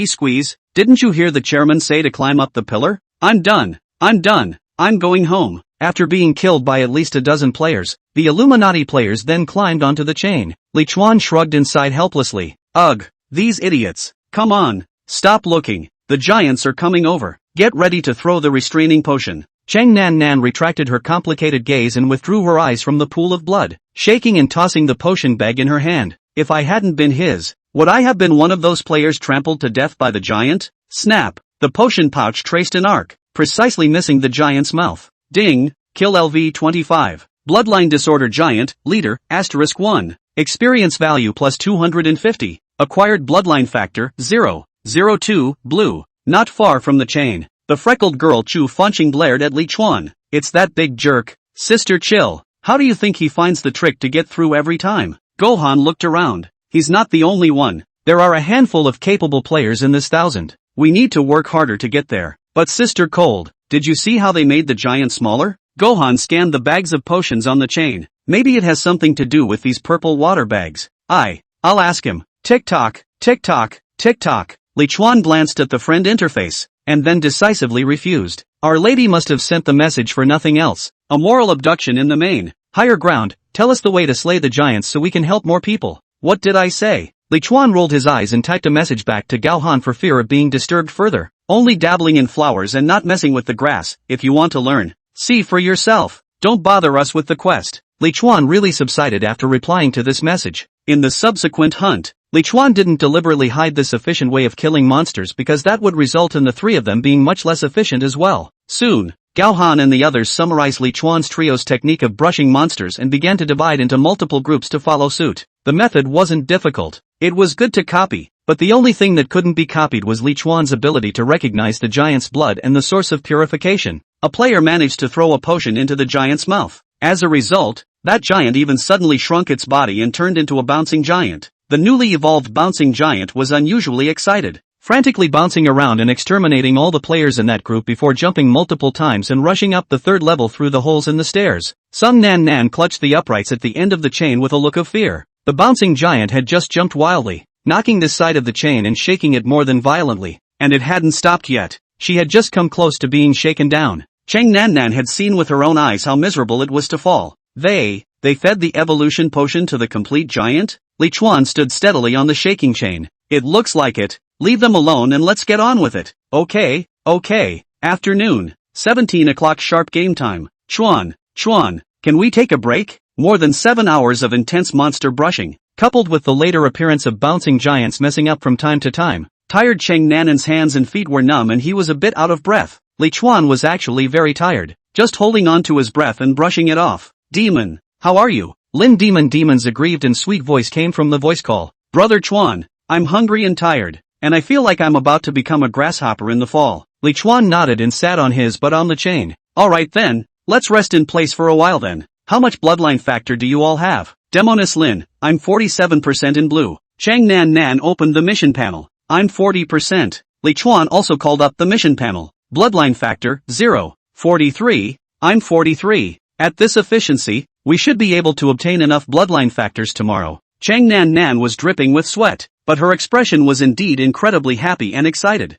[SPEAKER 1] squeeze. Didn't you hear the chairman say to climb up the pillar? I'm done. I'm done. I'm going home. After being killed by at least a dozen players, the Illuminati players then climbed onto the chain. Li Chuan shrugged inside helplessly. Ugh, these idiots. Come on. Stop looking. The giants are coming over. Get ready to throw the restraining potion. Cheng Nan Nan retracted her complicated gaze and withdrew her eyes from the pool of blood, shaking and tossing the potion bag in her hand. If I hadn't been his, would I have been one of those players trampled to death by the giant? Snap! The potion pouch traced an arc, precisely missing the giant's mouth. Ding! Kill LV-25. Bloodline disorder giant, leader, *1. Experience value plus 250. Acquired bloodline factor, 0.02, blue. Not far from the chain. The freckled girl Chu Fanqing glared at Li Chuan. It's that big jerk. Sister chill. How do you think he finds the trick to get through every time? Gohan looked around. He's not the only one. There are a handful of capable players in this 1,000. We need to work harder to get there. But Sister Cold, did you see how they made the giant smaller? Gohan scanned the bags of potions on the chain. Maybe it has something to do with these purple water bags. I'll ask him. Tick-tock, tick-tock, tick-tock. Li Chuan glanced at the friend interface, and then decisively refused. Our Lady must have sent the message for nothing else. A moral abduction in the main. Higher ground, tell us the way to slay the giants so we can help more people. What did I say? Li Chuan rolled his eyes and typed a message back to Gohan for fear of being disturbed further. Only dabbling in flowers and not messing with the grass, if you want to learn. See for yourself. Don't bother us with the quest. Li Chuan really subsided after replying to this message. In the subsequent hunt, Li Chuan didn't deliberately hide this efficient way of killing monsters because that would result in the 3 of them being much less efficient as well. Soon, Gohan and the others summarized Li Chuan's trio's technique of brushing monsters and began to divide into multiple groups to follow suit. The method wasn't difficult. It was good to copy, but the only thing that couldn't be copied was Li Chuan's ability to recognize the giant's blood and the source of purification. A player managed to throw a potion into the giant's mouth. As a result, that giant even suddenly shrunk its body and turned into a bouncing giant. The newly evolved bouncing giant was unusually excited, frantically bouncing around and exterminating all the players in that group before jumping multiple times and rushing up the 3rd level through the holes in the stairs. Sung Nan Nan clutched the uprights at the end of the chain with a look of fear. The bouncing giant had just jumped wildly, knocking this side of the chain and shaking it more than violently, and it hadn't stopped yet. She had just come close to being shaken down. Cheng Nan Nan had seen with her own eyes how miserable it was to fall. They fed the evolution potion to the complete giant? Li Chuan stood steadily on the shaking chain. It looks like it. Leave them alone and let's get on with it. Okay. Afternoon. 17 o'clock sharp game time. Chuan, can we take a break? More than 7 hours of intense monster brushing, coupled with the later appearance of bouncing giants messing up from time to time. Tired Cheng Nanan's hands and feet were numb and he was a bit out of breath. Li Chuan was actually very tired, just holding on to his breath and brushing it off. Demon, how are you? Lin Demon's aggrieved and sweet voice came from the voice call. Brother Chuan, I'm hungry and tired, and I feel like I'm about to become a grasshopper in the fall. Li Chuan nodded and sat on his butt on the chain. Alright then, let's rest in place for a while then. How much bloodline factor do you all have? Demonis Lin, I'm 47% in blue. Cheng Nan Nan opened the mission panel. I'm 40%. Li Chuan also called up the mission panel. Bloodline factor, 0. 43. I'm 43. At this efficiency, we should be able to obtain enough bloodline factors tomorrow. Cheng Nan Nan was dripping with sweat, but her expression was indeed incredibly happy and excited.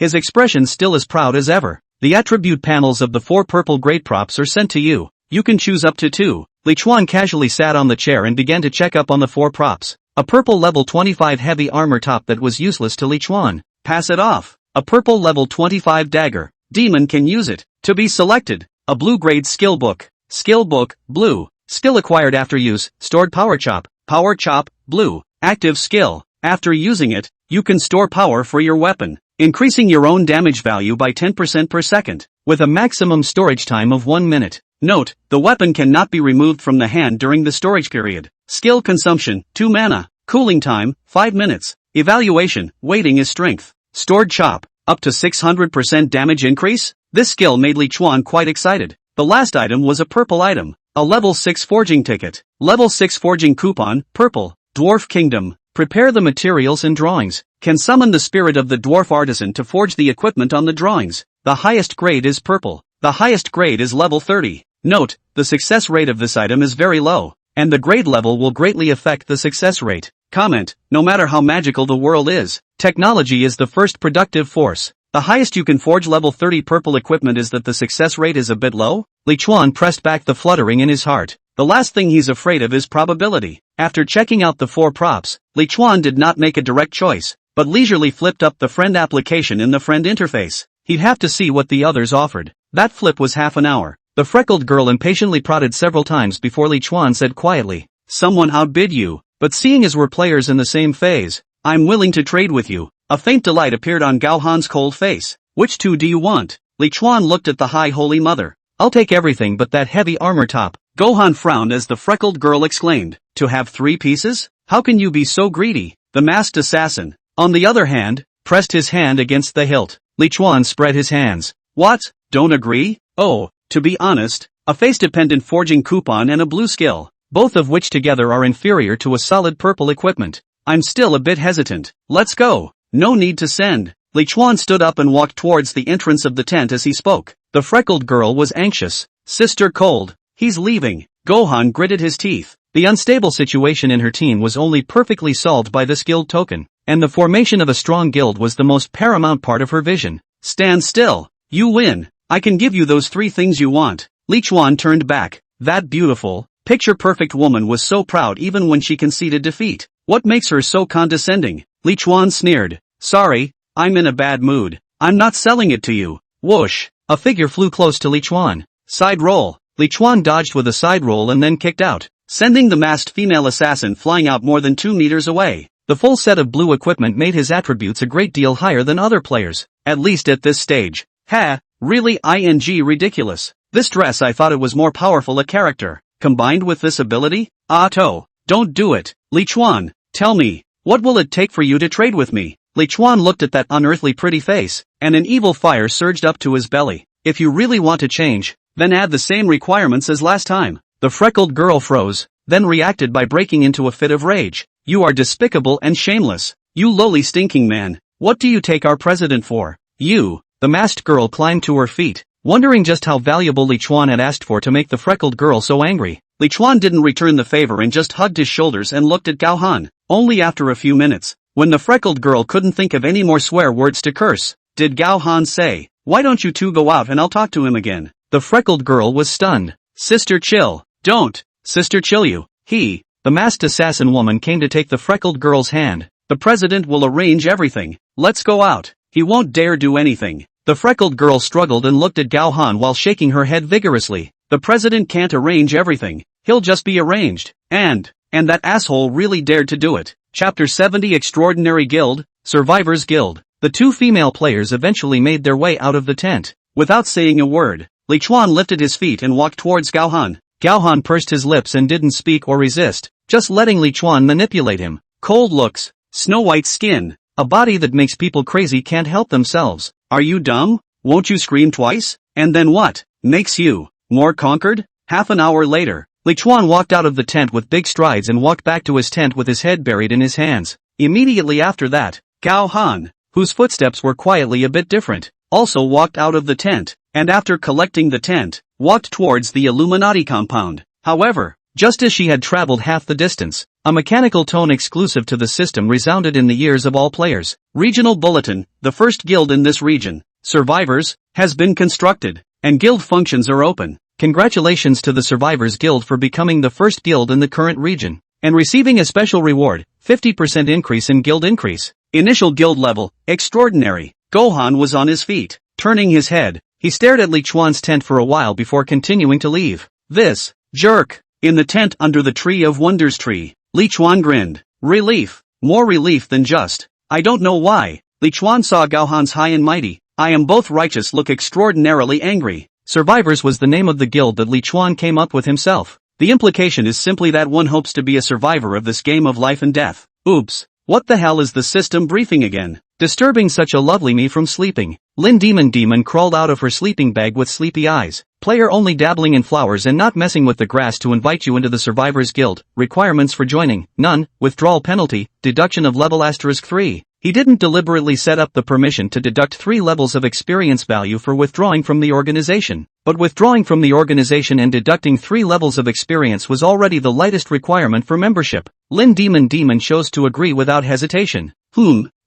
[SPEAKER 1] his expression still as proud as ever. The attribute panels of the 4 purple grade props are sent to you. You can choose up to 2. Li Chuan casually sat on the chair and began to check up on the 4 props. A purple level 25 heavy armor top that was useless to Li Chuan. Pass it off. A purple level 25 dagger. Demon can use it. To be selected. A blue grade skill book. Skill book, blue. Skill acquired after use, stored power chop. Power chop, blue. Active skill. After using it, you can store power for your weapon, increasing your own damage value by 10% per second, with a maximum storage time of 1 minute. Note, the weapon cannot be removed from the hand during the storage period. Skill consumption, 2 mana. Cooling time, 5 minutes. Evaluation, weighting is strength. Stored chop, up to 600% damage increase? This skill made Li Chuan quite excited. The last item was a purple item. A level 6 forging ticket. Level 6 forging coupon, purple. Dwarf Kingdom. Prepare the materials and drawings. Can summon the spirit of the dwarf artisan to forge the equipment on the drawings. The highest grade is purple. The highest grade is level 30. Note, the success rate of this item is very low, and the grade level will greatly affect the success rate. Comment, no matter how magical the world is, technology is the first productive force. The highest you can forge level 30 purple equipment is that the success rate is a bit low? Li Chuan pressed back the fluttering in his heart. The last thing he's afraid of is probability. After checking out the 4 props, Li Chuan did not make a direct choice, but leisurely flipped up the friend application in the friend interface. He'd have to see what the others offered. That flip was half an hour. The freckled girl impatiently prodded several times before Li Chuan said quietly, "Someone outbid you, but seeing as we're players in the same phase, I'm willing to trade with you." A faint delight appeared on Gao Han's cold face. "Which 2 do you want?" Li Chuan looked at the High Holy Mother. "I'll take everything but that heavy armor top." Gohan frowned as the freckled girl exclaimed, "To have 3 pieces? How can you be so greedy?" The masked assassin, on the other hand, pressed his hand against the hilt. Li Chuan spread his hands. "What? Don't agree? Oh, to be honest, a face-dependent forging coupon and a blue skill, both of which together are inferior to a solid purple equipment. I'm still a bit hesitant. Let's go. No need to send." Li Chuan stood up and walked towards the entrance of the tent as he spoke. The freckled girl was anxious. "Sister Cold, he's leaving." Gohan gritted his teeth. The unstable situation in her team was only perfectly solved by this guild token, and the formation of a strong guild was the most paramount part of her vision. "Stand still. You win. I can give you those 3 things you want." Li Chuan turned back. That beautiful, picture-perfect woman was so proud even when she conceded defeat. What makes her so condescending? Li Chuan sneered. "Sorry, I'm in a bad mood. I'm not selling it to you." Whoosh! A figure flew close to Li Chuan. Side roll. Li Chuan dodged with a side roll and then kicked out, sending the masked female assassin flying out more than 2 meters away. The full set of blue equipment made his attributes a great deal higher than other players, at least at this stage. Ha! Really ridiculous. This dress, I thought it was more powerful a character, combined with this ability? Don't do it. Li Chuan, tell me, what will it take for you to trade with me? Li Chuan looked at that unearthly pretty face, and an evil fire surged up to his belly. If you really want to change, then add the same requirements as last time. The freckled girl froze, then reacted by breaking into a fit of rage. "You are despicable and shameless. You lowly stinking man. What do you take our president for? You." The masked girl climbed to her feet, wondering just how valuable Li Chuan had asked for to make the freckled girl so angry. Li Chuan didn't return the favor and just hugged his shoulders and looked at Gao Han. Only after a few minutes, when the freckled girl couldn't think of any more swear words to curse, did Gao Han say, "Why don't you 2 go out and I'll talk to him again?" The freckled girl was stunned. "Sister chill. Don't. Sister chill you." The masked assassin woman came to take the freckled girl's hand. "The president will arrange everything. Let's go out. He won't dare do anything." The freckled girl struggled and looked at Gao Han while shaking her head vigorously. "The president can't arrange everything. He'll just be arranged. And that asshole really dared to do it." Chapter 70 Extraordinary Guild, Survivors Guild. The 2 female players eventually made their way out of the tent. Without saying a word, Li Chuan lifted his feet and walked towards Gao Han. Gao Han pursed his lips and didn't speak or resist, just letting Li Chuan manipulate him. Cold looks, snow-white skin, a body that makes people crazy can't help themselves. Are you dumb? Won't you scream twice? And then what? Makes you more conquered? Half an hour later, Li Chuan walked out of the tent with big strides and walked back to his tent with his head buried in his hands. Immediately after that, Gao Han, whose footsteps were quietly a bit different, also walked out of the tent, and after collecting the tent, walked towards the Illuminati compound. However, Just as she had traveled half the distance, a mechanical tone exclusive to the system resounded in the ears of all players. Regional Bulletin, the first guild in this region, Survivors, has been constructed, and guild functions are open. Congratulations to the Survivors Guild for becoming the first guild in the current region, and receiving a special reward, 50% increase in guild increase. Initial guild level, extraordinary. Gohan was on his feet. Turning his head, he stared at Li Chuan's tent for a while before continuing to leave. This jerk. In the tent under the Tree of Wonders tree, Li Chuan grinned. Relief. More relief than just. I don't know why. Li Chuan saw Gohan's high and mighty, I am both righteous look extraordinarily angry. Survivors was the name of the guild that Li Chuan came up with himself. The implication is simply that one hopes to be a survivor of this game of life and death. Oops. What the hell is the system briefing again? Disturbing such a lovely me from sleeping. Lin Demon crawled out of her sleeping bag with sleepy eyes. Player only dabbling in flowers and not messing with the grass to invite you into the Survivors Guild. Requirements for joining, none. Withdrawal penalty, deduction of level *3. He didn't deliberately set up the permission to deduct 3 levels of experience value for withdrawing from the organization. But withdrawing from the organization and deducting 3 levels of experience was already the lightest requirement for membership. Lin Demon chose to agree without hesitation.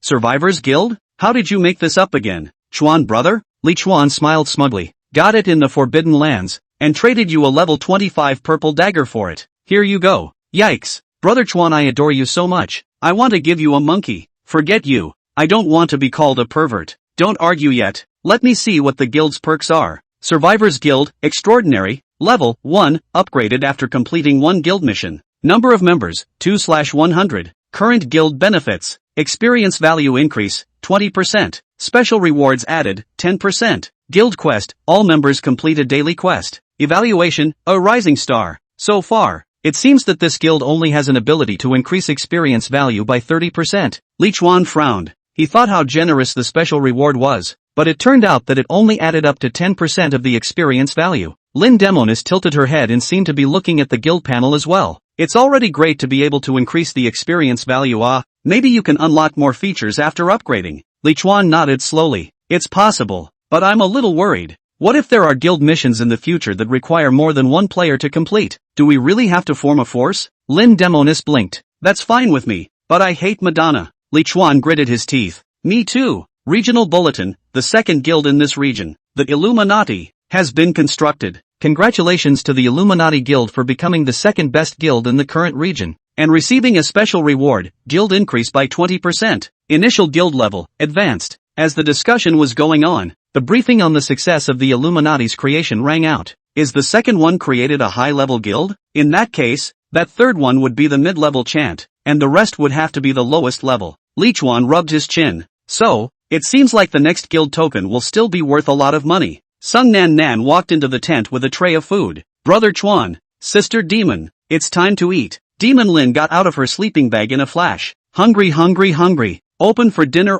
[SPEAKER 1] Survivors Guild? How did you make this up again? Chuan brother? Li Chuan smiled smugly. Got it in the Forbidden Lands, and traded you a level 25 purple dagger for it. Here you go. Yikes. Brother Chuan, I adore you so much. I want to give you a monkey. Forget you. I don't want to be called a pervert. Don't argue yet. Let me see what the guild's perks are. Survivors Guild, Extraordinary, Level 1, upgraded after completing 1 guild mission. Number of members, 2/100. Current guild benefits. Experience value increase, 20%. Special rewards added, 10%. Guild quest, all members complete a daily quest. Evaluation, a rising star. So far, it seems that this guild only has an ability to increase experience value by 30%. Li Chuan frowned. He thought how generous the special reward was, but it turned out that it only added up to 10% of the experience value. Lin Demonis tilted her head and seemed to be looking at the guild panel as well. It's already great to be able to increase the experience value. Maybe you can unlock more features after upgrading. Li Chuan nodded slowly. It's possible, but I'm a little worried. What if there are guild missions in the future that require more than one player to complete? Do we really have to form a force? Lin Demonis blinked. That's fine with me, but I hate Madonna. Li Chuan gritted his teeth. Me too. Regional Bulletin, the second guild in this region, the Illuminati, has been constructed. Congratulations to the Illuminati Guild for becoming the second best guild in the current region, and receiving a special reward, guild increase by 20%. Initial guild level, advanced. As the discussion was going on, the briefing on the success of the Illuminati's creation rang out. Is the second one created a high-level guild? In that case, that third one would be the mid-level chant, and the rest would have to be the lowest level. Li Chuan rubbed his chin. So, it seems like the next guild token will still be worth a lot of money. Sung Nan walked into the tent with a tray of food. Brother Chuan, Sister Demon, it's time to eat. Demon Lin got out of her sleeping bag in a flash. Hungry. Open for dinner.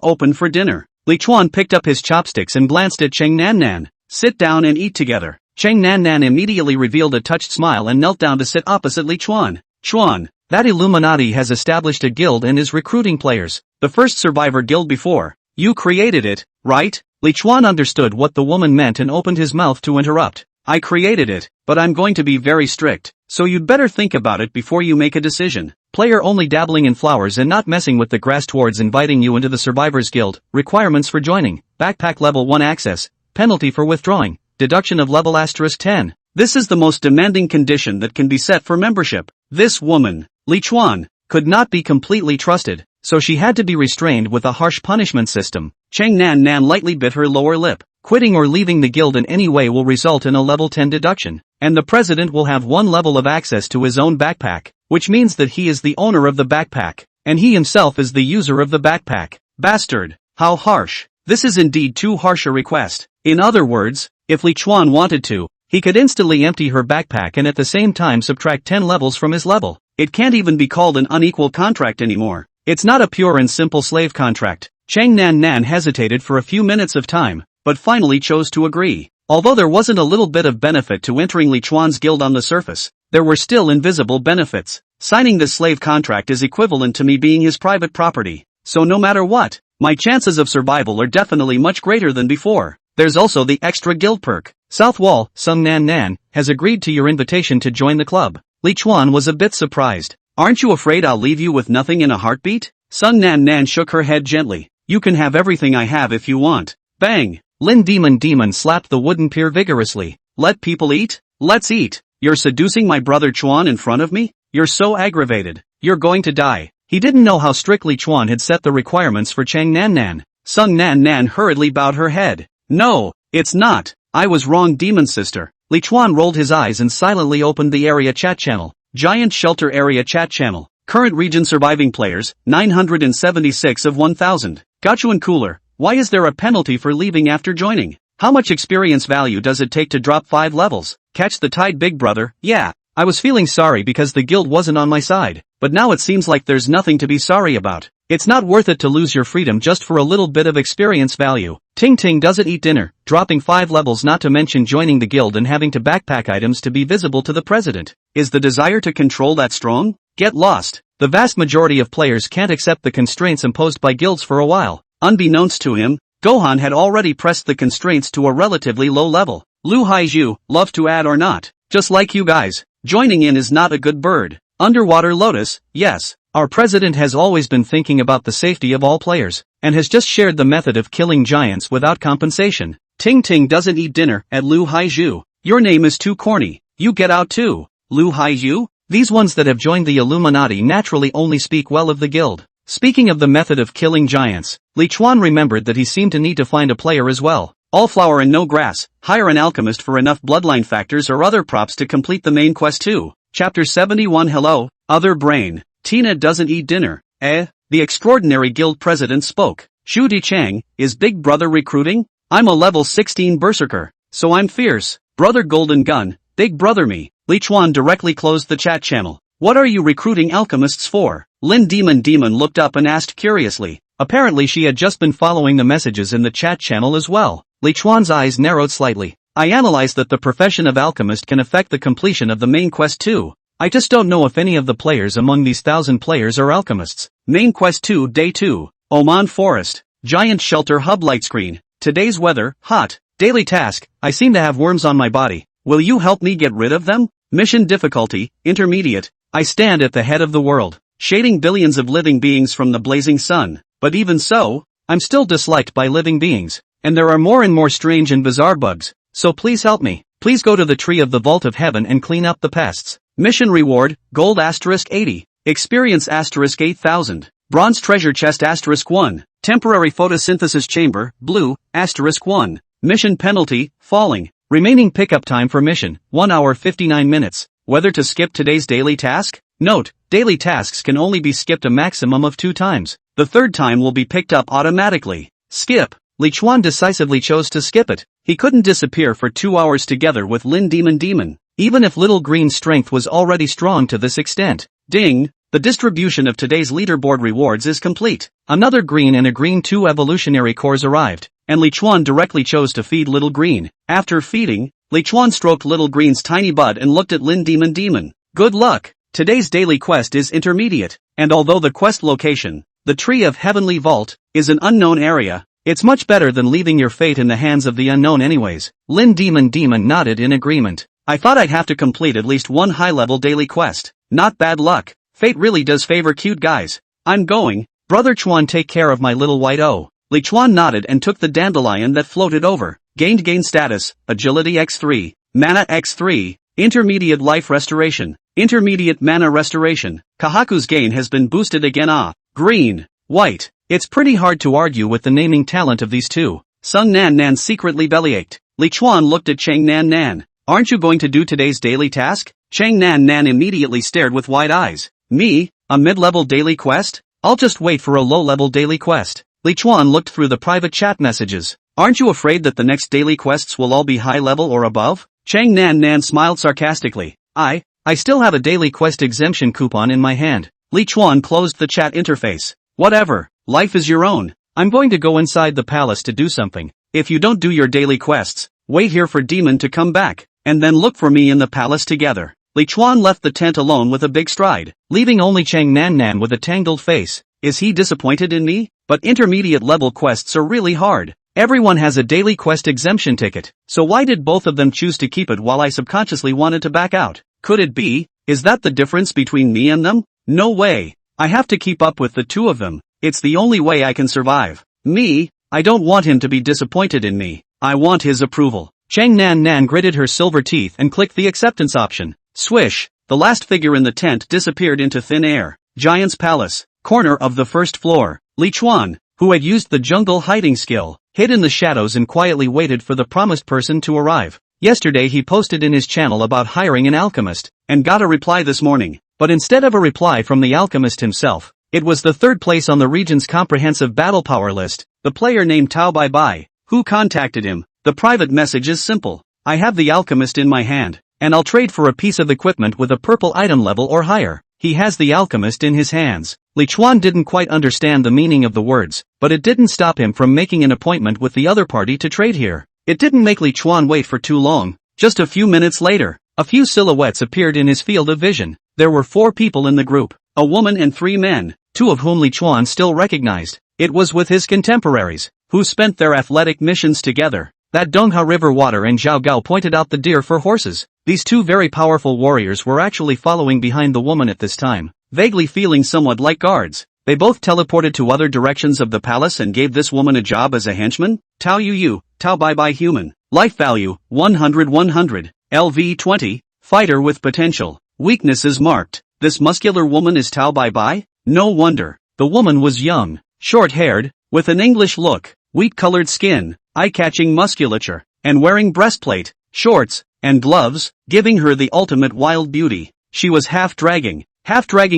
[SPEAKER 1] Li Chuan picked up his chopsticks and glanced at Cheng Nan. Sit down and eat together. Cheng Nan immediately revealed a touched smile and knelt down to sit opposite Li Chuan. Chuan, that Illuminati has established a guild and is recruiting players. The first survivor guild before. You created it, right? Li Chuan understood what the woman meant and opened his mouth to interrupt. I created it, but I'm going to be very strict, so you'd better think about it before you make a decision. Player only dabbling in flowers and not messing with the grass towards inviting you into the Survivors Guild. Requirements for joining. Backpack level 1 access. Penalty for withdrawing. Deduction of level *10. This is the most demanding condition that can be set for membership. This woman, Li Chuan, could not be completely trusted, so she had to be restrained with a harsh punishment system. Cheng Nan lightly bit her lower lip. Quitting or leaving the guild in any way will result in a level 10 deduction, and the president will have 1 level of access to his own backpack, which means that he is the owner of the backpack, and he himself is the user of the backpack. Bastard. How harsh. This is indeed too harsh a request. In other words, if Li Chuan wanted to, he could instantly empty her backpack and at the same time subtract 10 levels from his level. It can't even be called an unequal contract anymore. It's not a pure and simple slave contract. Cheng Nan hesitated for a few minutes of time, but finally chose to agree. Although there wasn't a little bit of benefit to entering Li Chuan's guild on the surface, there were still invisible benefits. Signing this slave contract is equivalent to me being his private property, so no matter what, my chances of survival are definitely much greater than before. There's also the extra guild perk. South Wall, Sung Nan has agreed to your invitation to join the club. Li Chuan was a bit surprised. Aren't you afraid I'll leave you with nothing in a heartbeat? Sun Nan Nan shook her head gently. You can have everything I have if you want. Bang! Lin Demon slapped the wooden pier vigorously. Let people eat? Let's eat. You're seducing my brother Chuan in front of me? You're so aggravated. You're going to die. He didn't know how strictly Chuan had set the requirements for Chang Nan Nan. Sun Nan Nan hurriedly bowed her head. No, it's not. I was wrong, demon sister. Li Chuan rolled his eyes and silently opened the area chat channel. Giant shelter area chat channel. Current region surviving players, 976 of 1000. Gachuan cooler. Why is there a penalty for leaving after joining? How much experience value does it take to drop 5 levels? Catch the tide, big brother. Yeah. I was feeling sorry because the guild wasn't on my side, but now it seems like there's nothing to be sorry about. It's not worth it to lose your freedom just for a little bit of experience value. Ting Ting doesn't eat dinner, dropping 5 levels, not to mention joining the guild and having to backpack items to be visible to the president. Is the desire to control that strong? Get lost. The vast majority of players can't accept the constraints imposed by guilds for a while. Unbeknownst to him, Gohan had already pressed the constraints to a relatively low level. Lu Haizhu, love to add or not, just like you guys, joining in is not a good bird. Underwater Lotus, yes. Our president has always been thinking about the safety of all players, and has just shared the method of killing giants without compensation. Ting Ting doesn't eat dinner at Lu Haizhu. Your name is too corny. You get out too. Lu Haizhu? These ones that have joined the Illuminati naturally only speak well of the guild. Speaking of the method of killing giants, Li Chuan remembered that he seemed to need to find a player as well. All flower and no grass, hire an alchemist for enough bloodline factors or other props to complete the main quest too. Chapter 71. Hello, other brain. Tina doesn't eat dinner. The extraordinary guild president spoke. Shu Di Chang, is Big Brother recruiting? I'm a level 16 berserker, so I'm fierce. Brother Golden Gun, Big Brother me. Li Chuan directly closed the chat channel. What are you recruiting alchemists for? Lin Demon looked up and asked curiously. Apparently she had just been following the messages in the chat channel as well. Li Chuan's eyes narrowed slightly. I analyzed that the profession of alchemist can affect the completion of the main quest too. I just don't know if any of the players among these 1000 players are alchemists. Main quest 2, day 2. Oman Forest. Giant shelter hub light screen. Today's weather, hot. Daily task, I seem to have worms on my body. Will you help me get rid of them? Mission difficulty, intermediate. I stand at the head of the world, shading billions of living beings from the blazing sun. But even so, I'm still disliked by living beings. And there are more and more strange and bizarre bugs. So please help me. Please go to the tree of the vault of heaven and clean up the pests. Mission reward, gold *80. Experience *8000. Bronze treasure chest *1. Temporary photosynthesis chamber, blue, *1. Mission penalty, falling. Remaining pickup time for mission, 1 hour 59 minutes. Whether to skip today's daily task? Note, daily tasks can only be skipped a maximum of 2 times. The third time will be picked up automatically. Skip. Li Chuan decisively chose to skip it. He couldn't disappear for 2 hours together with Lin Demon. Even if Little Green's strength was already strong to this extent. Ding! The distribution of today's leaderboard rewards is complete. Another green and a green 2 evolutionary cores arrived, and Li Chuan directly chose to feed Little Green. After feeding, Li Chuan stroked Little Green's tiny butt and looked at Lin Demon. Good luck! Today's daily quest is intermediate, and although the quest location, the Tree of Heavenly Vault, is an unknown area, it's much better than leaving your fate in the hands of the unknown anyways. Lin Demon nodded in agreement. I thought I'd have to complete at least 1 high-level daily quest. Not bad luck. Fate really does favor cute guys. I'm going. Brother Chuan, take care of my little white O. Li Chuan nodded and took the dandelion that floated over. Gain status, agility x3, mana x3, intermediate life restoration, intermediate mana restoration. Kahaku's gain has been boosted again. Green, white. It's pretty hard to argue with the naming talent of these two. Sun Nan secretly bellyached. Li Chuan looked at Chang Nan. Aren't you going to do today's daily task? Chang Nan immediately stared with wide eyes. Me? A mid-level daily quest? I'll just wait for a low-level daily quest. Li Chuan looked through the private chat messages. Aren't you afraid that the next daily quests will all be high-level or above? Chang Nan smiled sarcastically. I still have a daily quest exemption coupon in my hand. Li Chuan closed the chat interface. Whatever, life is your own. I'm going to go inside the palace to do something. If you don't do your daily quests, wait here for Demon to come back, and then look for me in the palace together. Li Chuan left the tent alone with a big stride, leaving only Chang Nan with a tangled face. Is he disappointed in me? But intermediate level quests are really hard. Everyone has a daily quest exemption ticket, so why did both of them choose to keep it while I subconsciously wanted to back out? Could it be Is that the difference between me and them? No way. I have to keep up with the two of them. It's the only way I can survive. Me? I don't want him to be disappointed in me. I want his approval. Chang Nan Nan gritted her silver teeth and clicked the acceptance option. Swish! The last figure in the tent disappeared into thin air. Giant's Palace. Corner of the first floor. Li Chuan, who had used the jungle hiding skill, hid in the shadows and quietly waited for the promised person to arrive. Yesterday he posted in his channel about hiring an alchemist, and got a reply this morning. But instead of a reply from the alchemist himself, it was the third place on the region's comprehensive battle power list, the player named Tao Bai Bai, who contacted him. The private message is simple. I have the alchemist in my hand, and I'll trade for a piece of equipment with a purple item level or higher. He has the alchemist in his hands. Li Chuan didn't quite understand the meaning of the words, but it didn't stop him from making an appointment with the other party to trade here. It didn't make Li Chuan wait for too long. Just a few minutes later, a few silhouettes appeared in his field of vision. There were 4 people in the group, a woman and 3 men, 2 of whom Li Chuan still recognized. It was with his contemporaries, who spent their athletic missions together, that Dongha River Water and Zhao Gao pointed out the deer for horses. These 2 very powerful warriors were actually following behind the woman at this time, vaguely feeling somewhat like guards. They both teleported to other directions of the palace and gave this woman a job as a henchman. Tao Yu, Tao Bai Bai human. Life value, 100. LV 20, fighter with potential. Weaknesses marked. This muscular woman is Tao Bai Bai? No wonder. The woman was young, short-haired, with an English look, wheat-colored skin, eye-catching musculature, and wearing breastplate, shorts, and gloves, giving her the ultimate wild beauty. She was half-dragging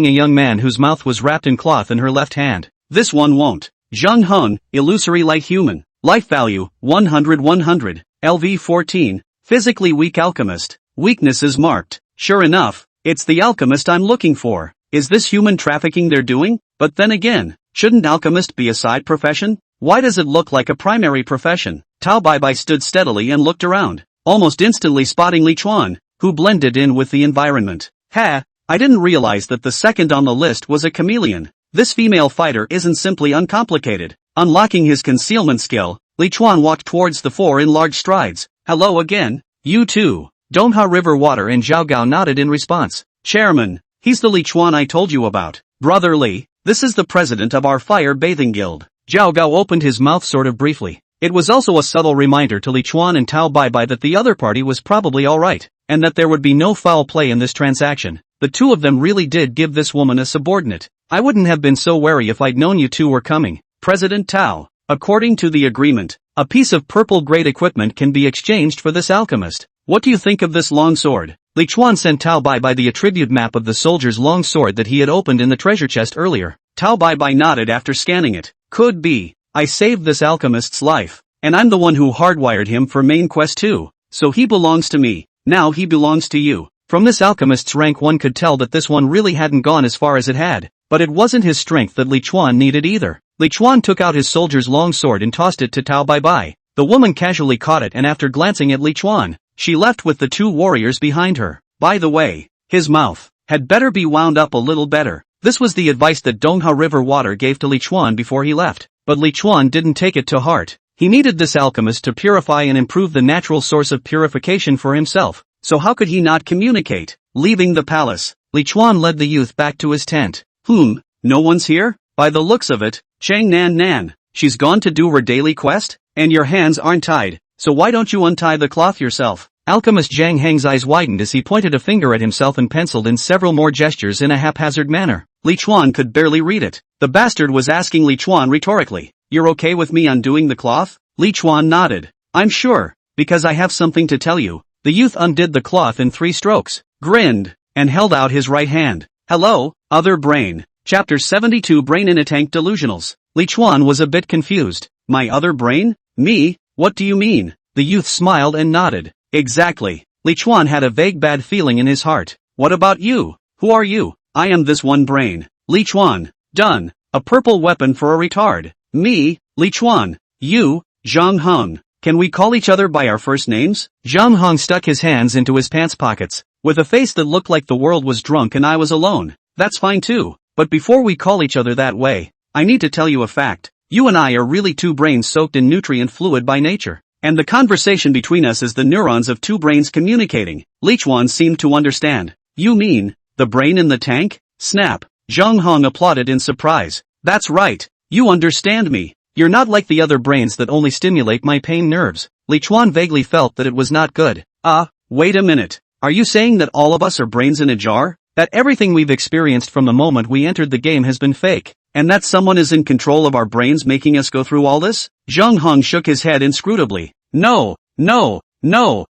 [SPEAKER 1] a young man whose mouth was wrapped in cloth in her left hand. This one won't. Zheng Heng, illusory light human. Life value, 100. LV 14, physically weak alchemist. Weaknesses marked. Sure enough, it's the alchemist I'm looking for. Is this human trafficking they're doing? But then again, shouldn't alchemist be a side profession? Why does it look like a primary profession? Tao Bai Bai stood steadily and looked around, almost instantly spotting Li Chuan, who blended in with the environment. Ha! I didn't realize that the second on the list was a chameleon. This female fighter isn't simply uncomplicated. Unlocking his concealment skill, Li Chuan walked towards the 4 in large strides. Hello again. You too. Dongha River Water and Zhao Gao nodded in response. Chairman, he's the Li Chuan I told you about. Brother Li, this is the president of our fire bathing guild. Zhao Gao opened his mouth sort of briefly. It was also a subtle reminder to Li Chuan and Tao Bai Bai that the other party was probably alright, and that there would be no foul play in this transaction. The 2 of them really did give this woman a subordinate. I wouldn't have been so wary if I'd known you 2 were coming. President Tao, according to the agreement, a piece of purple grade equipment can be exchanged for this alchemist. What do you think of this long sword? Li Chuan sent Tao Bai Bai the attribute map of the soldier's long sword that he had opened in the treasure chest earlier. Tao Bai Bai nodded after scanning it. Could be. I saved this alchemist's life, and I'm the one who hardwired him for main quest 2. So he belongs to me. Now he belongs to you. From this alchemist's rank one could tell that this one really hadn't gone as far as it had. But it wasn't his strength that Li Chuan needed either. Li Chuan took out his soldier's long sword and tossed it to Tao Bai Bai. The woman casually caught it and after glancing at Li Chuan, she left with the 2 warriors behind her. By the way, his mouth had better be wound up a little better. This was the advice that Dongha River Water gave to Li Chuan before he left. But Li Chuan didn't take it to heart. He needed this alchemist to purify and improve the natural source of purification for himself. So how could he not communicate? Leaving the palace, Li Chuan led the youth back to his tent. No one's here? By the looks of it, Chang Nan Nan, she's gone to do her daily quest? And your hands aren't tied, so why don't you untie the cloth yourself? Alchemist Zhang Heng's eyes widened as he pointed a finger at himself and penciled in several more gestures in a haphazard manner. Li Chuan could barely read it. The bastard was asking Li Chuan rhetorically, "You're okay with me undoing the cloth?" Li Chuan nodded. "I'm sure, because I have something to tell you." The youth undid the cloth in 3 strokes, grinned, and held out his right hand. "Hello, other brain." Chapter 72 Brain in a Tank Delusionals. Li Chuan was a bit confused. My other brain? Me? What do you mean? The youth smiled and nodded. Exactly. Li Chuan had a vague bad feeling in his heart. What about you? Who are you? I am this one brain. Li Chuan. Done. A purple weapon for a retard. Me, Li Chuan. You, Zhang Heng. Can we call each other by our first names? Zhang Heng stuck his hands into his pants pockets, with a face that looked like the world was drunk and I was alone. That's fine too. But before we call each other that way, I need to tell you a fact. You and I are really 2 brains soaked in nutrient fluid by nature. And the conversation between us is the neurons of 2 brains communicating. Li Chuan seemed to understand. You mean, the brain in the tank? Snap. Zhang Hong applauded in surprise. That's right. You understand me. You're not like the other brains that only stimulate my pain nerves. Li Chuan vaguely felt that it was not good. Wait a minute. Are you saying that all of us are brains in a jar? That everything we've experienced from the moment we entered the game has been fake? And that someone is in control of our brains making us go through all this? Zhang Hong shook his head inscrutably. No,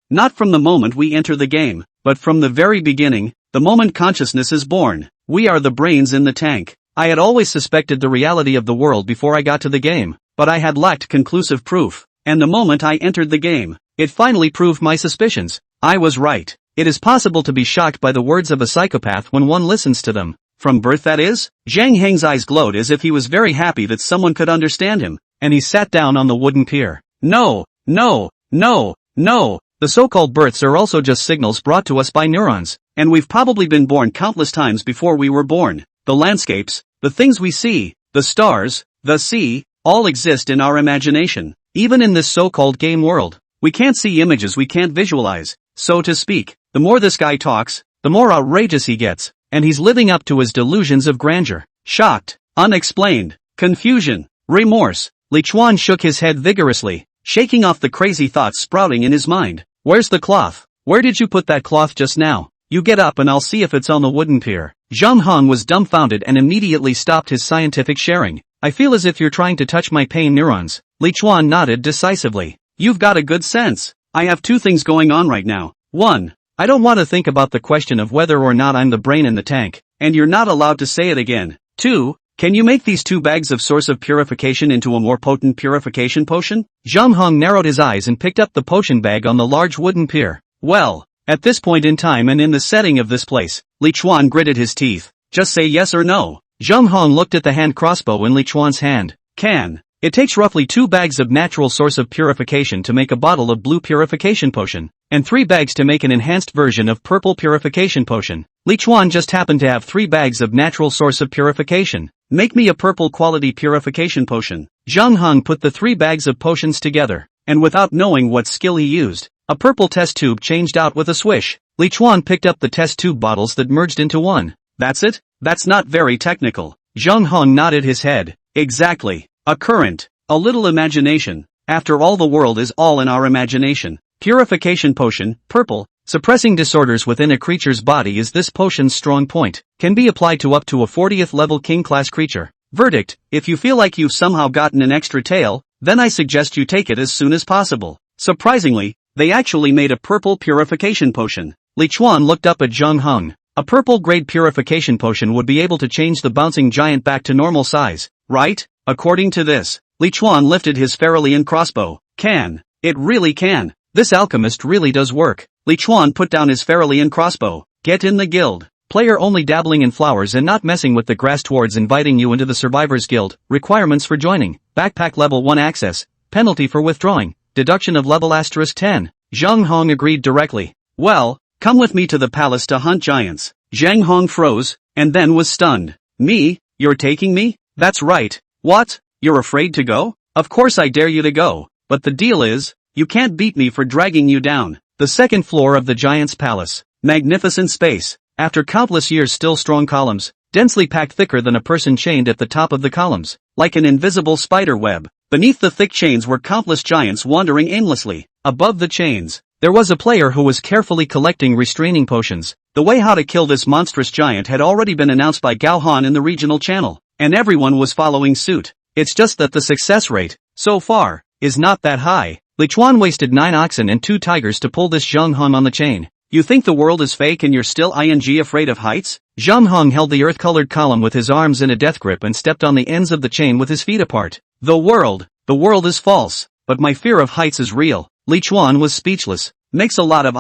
[SPEAKER 1] not from the moment we enter the game, but from the very beginning, the moment consciousness is born. We are the brains in the tank. I had always suspected the reality of the world before I got to the game, but I had lacked conclusive proof. And the moment I entered the game, it finally proved my suspicions. I was right. It is possible to be shocked by the words of a psychopath when one listens to them. From birth, that is? Zhang Heng's eyes glowed as if he was very happy that someone could understand him, and he sat down on the wooden pier. No. The so-called births are also just signals brought to us by neurons, and we've probably been born countless times before we were born. The landscapes, the things we see, the stars, the sea, all exist in our imagination. Even in this so-called game world, we can't see images we can't visualize. So to speak, the more this guy talks, the more outrageous he gets, and he's living up to his delusions of grandeur. Shocked, unexplained, confusion, remorse. Li Chuan shook his head vigorously, shaking off the crazy thoughts sprouting in his mind. Where's the cloth? Where did you put that cloth just now? You get up and I'll see if it's on the wooden pier. Zhang Hong was dumbfounded and immediately stopped his scientific sharing. I feel as if you're trying to touch my pain neurons. Li Chuan nodded decisively. You've got a good sense. I have two things going on right now. 1. I don't want to think about the question of whether or not I'm the brain in the tank, and you're not allowed to say it again. 2. Can you make these 2 bags of source of purification into a more potent purification potion? Zhang Hong narrowed his eyes and picked up the potion bag on the large wooden pier. Well, at this point in time and in the setting of this place, Li Chuan gritted his teeth. Just say yes or no. Zhang Hong looked at the hand crossbow in Li Chuan's hand. It takes roughly 2 bags of natural source of purification to make a bottle of blue purification potion, and 3 bags to make an enhanced version of purple purification potion. Li Chuan just happened to have 3 bags of natural source of purification. Make me a purple quality purification potion. Zhang Hong put the 3 bags of potions together, and without knowing what skill he used, a purple test tube changed out with a swish. Li Chuan picked up the test tube bottles that merged into one. That's it? That's not very technical. Zhang Hong nodded his head. Exactly. A current. A little imagination. After all, the world is all in our imagination. Purification potion, purple. Suppressing disorders within a creature's body is this potion's strong point. Can be applied to up to a 40th level king class creature. Verdict: if you feel like you've somehow gotten an extra tail, then I suggest you take it as soon as possible. Surprisingly, they actually made a purple purification potion. Li Chuan looked up at Zhang Hong. A purple grade purification potion would be able to change the bouncing giant back to normal size, right? According to this, Li Chuan lifted his Fairlian crossbow. Can. It really can. This alchemist really does work. Li Chuan put down his Fairlian crossbow. Get in the guild. Player only dabbling in flowers and not messing with the grass towards inviting you into the Survivors Guild. Requirements for joining. Backpack level 1 access. Penalty for withdrawing. Deduction of level *10. Zhang Hong agreed directly. Well, come with me to the palace to hunt giants. Zhang Hong froze, and then was stunned. Me? You're taking me? That's right. What? You're afraid to go? Of course I dare you to go. But the deal is, you can't beat me for dragging you down. The second floor of the giant's palace. Magnificent space. After countless years, still strong columns, densely packed, thicker than a person chained at the top of the columns, like an invisible spider web. Beneath the thick chains were countless giants wandering aimlessly. Above the chains, there was a player who was carefully collecting restraining potions. The way how to kill this monstrous giant had already been announced by Gao Han in the regional channel, and everyone was following suit. It's just that the success rate, so far, is not that high. Li Chuan wasted 9 oxen and 2 tigers to pull this Zhang Hong on the chain. You think the world is fake and you're still afraid of heights? Zhang Hong held the earth-colored column with his arms in a death grip and stepped on the ends of the chain with his feet apart. The world is false, but my fear of heights is real. Li Chuan was speechless. Makes a lot of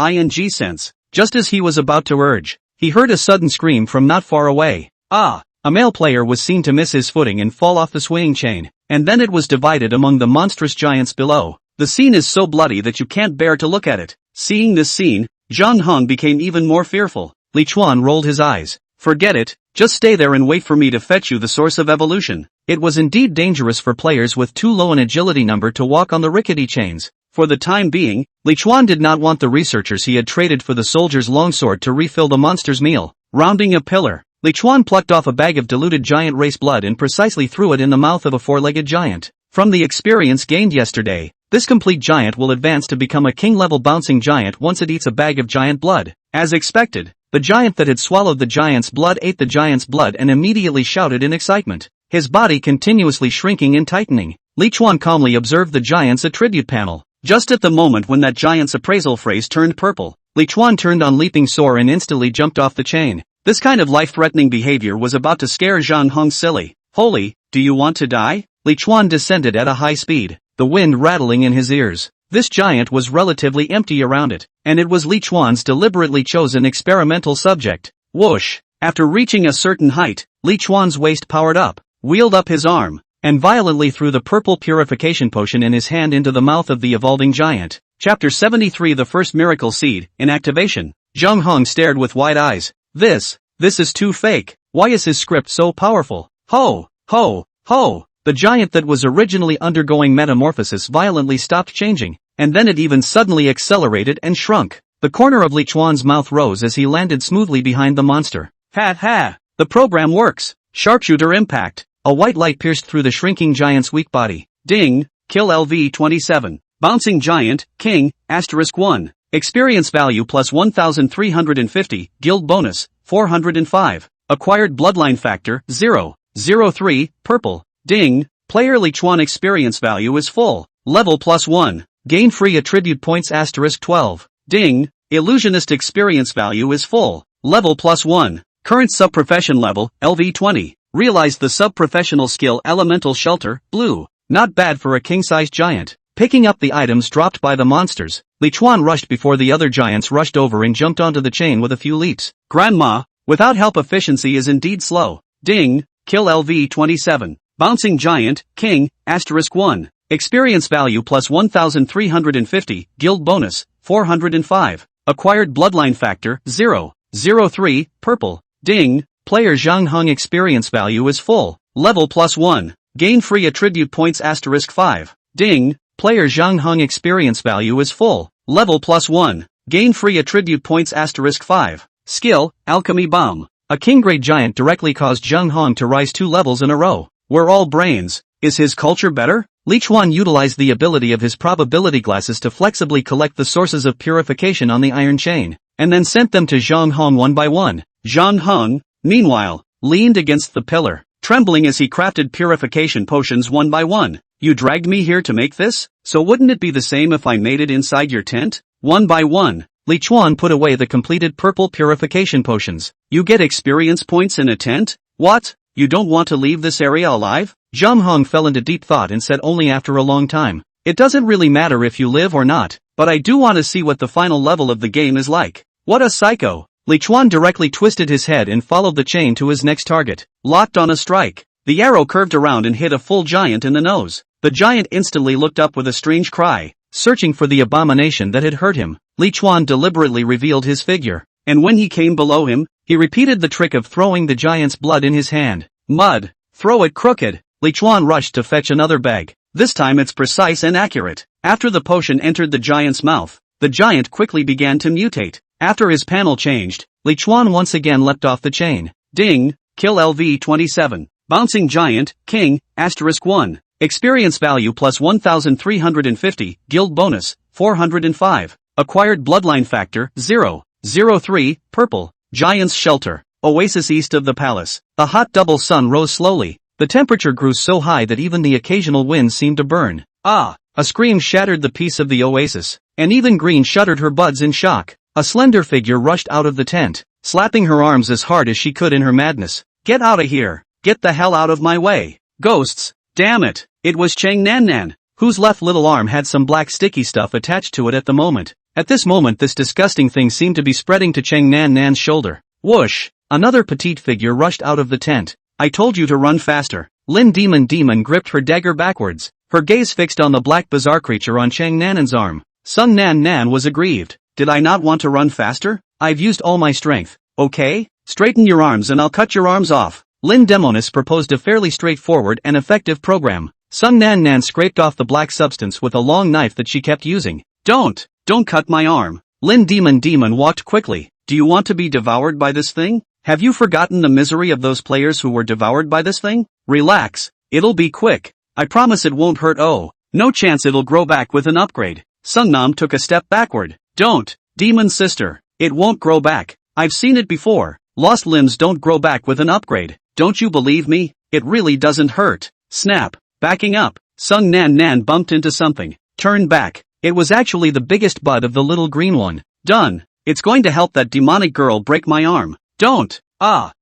[SPEAKER 1] sense. Just as he was about to urge, he heard a sudden scream from not far away. A male player was seen to miss his footing and fall off the swinging chain, and then it was divided among the monstrous giants below. The scene is so bloody that you can't bear to look at it. Seeing this scene, Zhang Hong became even more fearful. Li Chuan rolled his eyes. Forget it, just stay there and wait for me to fetch you the source of evolution. It was indeed dangerous for players with too low an agility number to walk on the rickety chains. For the time being, Li Chuan did not want the researchers he had traded for the soldier's longsword to refill the monster's meal. Rounding a pillar, Li Chuan plucked off a bag of diluted giant race blood and precisely threw it in the mouth of a four-legged giant. From the experience gained yesterday, this complete giant will advance to become a king-level bouncing giant once it eats a bag of giant blood. As expected, the giant that had swallowed the giant's blood ate the giant's blood and immediately shouted in excitement, his body continuously shrinking and tightening. Li Chuan calmly observed the giant's attribute panel. Just at the moment when that giant's appraisal phrase turned purple, Li Chuan turned on leaping sore and instantly jumped off the chain. This kind of life-threatening behavior was about to scare Zhang Hong silly. Holy, do you want to die? Li Chuan descended at a high speed, the wind rattling in his ears. This giant was relatively empty around it, and it was Li Chuan's deliberately chosen experimental subject. Whoosh! After reaching a certain height, Li Chuan's waist powered up, wheeled up his arm, and violently threw the purple purification potion in his hand into the mouth of the evolving giant. Chapter 73 The First Miracle Seed, in activation. Zhang Hong stared with wide eyes. This is too fake. Why is his script so powerful? Ho! Ho! Ho! The giant that was originally undergoing metamorphosis violently stopped changing, and then it even suddenly accelerated and shrunk. The corner of Li Chuan's mouth rose as he landed smoothly behind the monster. Ha ha! The program works! Sharpshooter impact! A white light pierced through the shrinking giant's weak body. Ding! Kill LV-27. Bouncing Giant, King, *1. Experience value plus 1,350, guild bonus, 405. Acquired bloodline factor, 0.03, purple. Ding! Player Li Chuan experience value is full. Level plus 1. Gain free attribute points *12. Ding! Illusionist experience value is full. Level plus 1. Current sub-profession level, LV-20. Realized the sub-professional skill Elemental Shelter, blue. Not bad for a king-sized giant. Picking up the items dropped by the monsters, Li Chuan rushed before the other giants rushed over and jumped onto the chain with a few leaps. Grandma, without help efficiency is indeed slow. Ding! Kill LV-27. Bouncing Giant, King, *1. Experience value plus 1,350, guild bonus, 405. Acquired bloodline factor, 0.03, purple. Ding! Player Zhang Hong experience value is full. Level plus 1. Gain free attribute points *5. Ding! Player Zhang Hong experience value is full. Level plus 1. Gain free attribute points *5. Skill, Alchemy Bomb. A king-grade giant directly caused Zhang Hong to rise 2 levels in a row. We're all brains. Is his culture better? Li Chuan utilized the ability of his probability glasses to flexibly collect the sources of purification on the iron chain, and then sent them to Zhang Hong one by one. Zhang Hong, meanwhile, leaned against the pillar, trembling as he crafted purification potions one by one. You dragged me here to make this? So wouldn't it be the same if I made it inside your tent? One by one, Li Chuan put away the completed purple purification potions. You get experience points in a tent? What? You don't want to leave this area alive? Zhang Hong fell into deep thought and said only after a long time. It doesn't really matter if you live or not, but I do want to see what the final level of the game is like. What a psycho! Li Chuan directly twisted his head and followed the chain to his next target. Locked on a strike. The arrow curved around and hit a full giant in the nose. The giant instantly looked up with a strange cry, searching for the abomination that had hurt him. Li Chuan deliberately revealed his figure, and when he came below him, he repeated the trick of throwing the giant's blood in his hand. Mud! Throw it crooked! Li Chuan rushed to fetch another bag. This time it's precise and accurate. After the potion entered the giant's mouth, the giant quickly began to mutate. After his panel changed, Li Chuan once again leapt off the chain. Ding! Kill LV-27. Bouncing Giant, King, *1. Experience value plus 1,350, guild bonus, 405. Acquired bloodline factor, 0.03, purple. Giant's Shelter. Oasis east of the palace. A hot double sun rose slowly. The temperature grew so high that even the occasional wind seemed to burn. Ah! A scream shattered the peace of the oasis, and even Green shuddered her buds in shock. A slender figure rushed out of the tent, slapping her arms as hard as she could in her madness. Get out of here! Get the hell out of my way! Ghosts! Damn it! It was Cheng Nan Nan, whose left little arm had some black sticky stuff attached to it at the moment. At this moment this disgusting thing seemed to be spreading to Cheng Nan Nan's shoulder. Whoosh! Another petite figure rushed out of the tent. I told you to run faster. Lin Demon gripped her dagger backwards, her gaze fixed on the black bizarre creature on Cheng Nanan's arm. Sung Nan Nan was aggrieved. Did I not want to run faster? I've used all my strength. Okay? Straighten your arms and I'll cut your arms off. Lin Demonis proposed a fairly straightforward and effective program. Sung Nan Nan scraped off the black substance with a long knife that she kept using. Don't cut my arm. Lin Demon walked quickly. Do you want to be devoured by this thing? Have you forgotten the misery of those players who were devoured by this thing? Relax. It'll be quick. I promise it won't hurt. Oh, no chance it'll grow back with an upgrade. Sung Nam took a step backward. Don't, demon sister. It won't grow back. I've seen it before. Lost limbs don't grow back with an upgrade. Don't you believe me? It really doesn't hurt. Snap. Backing up. Sung Nan Nan bumped into something. Turned back. It was actually the biggest bud of the little green one. Done. It's going to help that demonic girl break my arm. Don't.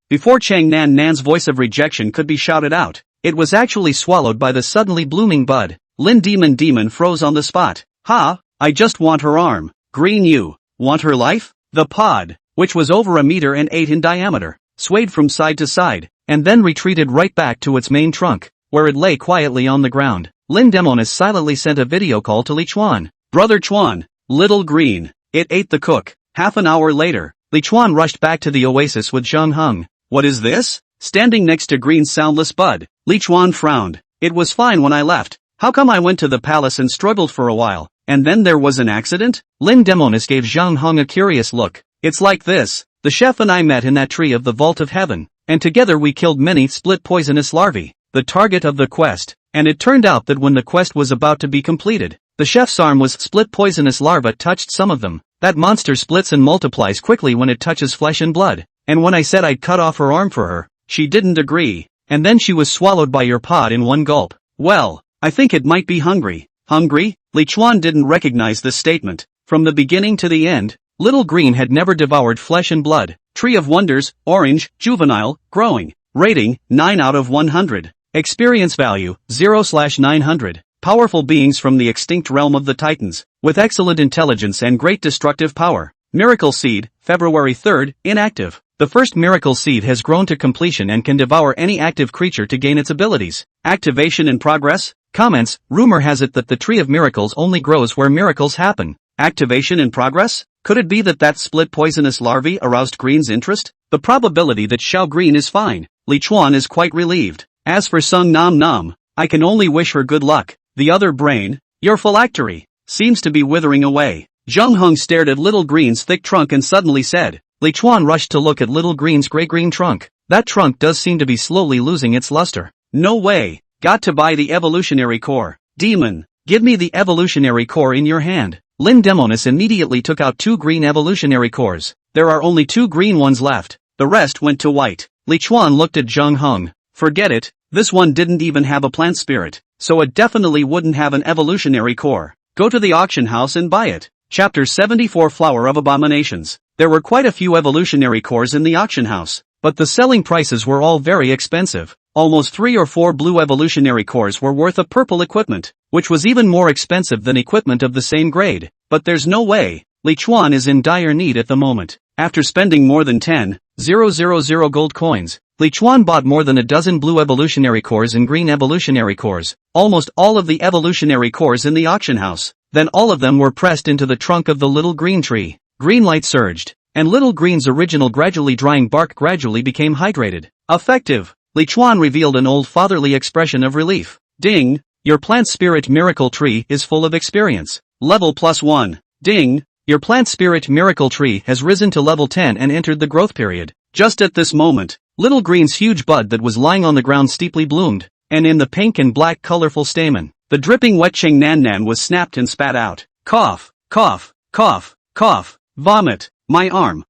[SPEAKER 1] Before Chang Nan Nan's voice of rejection could be shouted out, it was actually swallowed by the suddenly blooming bud. Lin Demon froze on the spot. I just want her arm. Green, you want her life? The pod, which was over 1.8 meters in diameter, swayed from side to side, and then retreated right back to its main trunk, where it lay quietly on the ground. Lin Demonis silently sent a video call to Li Chuan. Brother Chuan, little green, it ate the cook. Half an hour later, Li Chuan rushed back to the oasis with Zheng Heng. What is this? Standing next to Green's soundless bud, Li Chuan frowned. It was fine when I left. How come I went to the palace and struggled for a while, and then there was an accident? Lin Demonis gave Zheng Heng a curious look. It's like this. The chef and I met in that tree of the vault of heaven, and together we killed many split poisonous larvae, the target of the quest, and it turned out that when the quest was about to be completed, the chef's arm was split poisonous larva touched some of them. That monster splits and multiplies quickly when it touches flesh and blood, and when I said I'd cut off her arm for her, she didn't agree, and then she was swallowed by your pod in one gulp. Well, I think it might be hungry. Hungry? Li Chuan didn't recognize this statement. From the beginning to the end, Little Green had never devoured flesh and blood. Tree of Wonders, orange, juvenile, growing. Rating, 9 out of 100. Experience value, 0/900. Powerful beings from the extinct realm of the Titans, with excellent intelligence and great destructive power. Miracle Seed, February 3rd, inactive. The first Miracle Seed has grown to completion and can devour any active creature to gain its abilities. Activation in progress? Comments, rumor has it that the Tree of Miracles only grows where miracles happen. Activation in progress? Could it be that split poisonous larvae aroused Green's interest? The probability that Xiao Green is fine. Li Chuan is quite relieved. As for Sung Nam Nam, I can only wish her good luck. The other brain, your phylactery, seems to be withering away. Zheng Heng stared at Little Green's thick trunk and suddenly said. Li Chuan rushed to look at Little Green's gray-green trunk. That trunk does seem to be slowly losing its luster. No way. Got to buy the evolutionary core. Demon, give me the evolutionary core in your hand. Lin Demonis immediately took out 2 green evolutionary cores. There are only 2 green ones left. The rest went to white. Li Chuan looked at Zheng Heng. Forget it. This one didn't even have a plant spirit, so it definitely wouldn't have an evolutionary core. Go to the auction house and buy it. Chapter 74 Flower of Abominations. There were quite a few evolutionary cores in the auction house, but the selling prices were all very expensive. Almost 3 or 4 blue evolutionary cores were worth of purple equipment, which was even more expensive than equipment of the same grade. But there's no way. Li Chuan is in dire need at the moment. After spending more than 10,000 gold coins, Li Chuan bought more than a dozen blue evolutionary cores and green evolutionary cores, almost all of the evolutionary cores in the auction house. Then all of them were pressed into the trunk of the little green tree. Green light surged, and Little Green's original gradually drying bark gradually became hydrated. Effective. Li Chuan revealed an old fatherly expression of relief. Ding! Your plant spirit miracle tree is full of experience. Level +1. Ding! Your plant spirit miracle tree has risen to level 10 and entered the growth period. Just at this moment, Little Green's huge bud that was lying on the ground steeply bloomed, and in the pink and black colorful stamen, the dripping wet Cheng Nan Nan was snapped and spat out. Cough, cough, cough, cough, vomit. My arm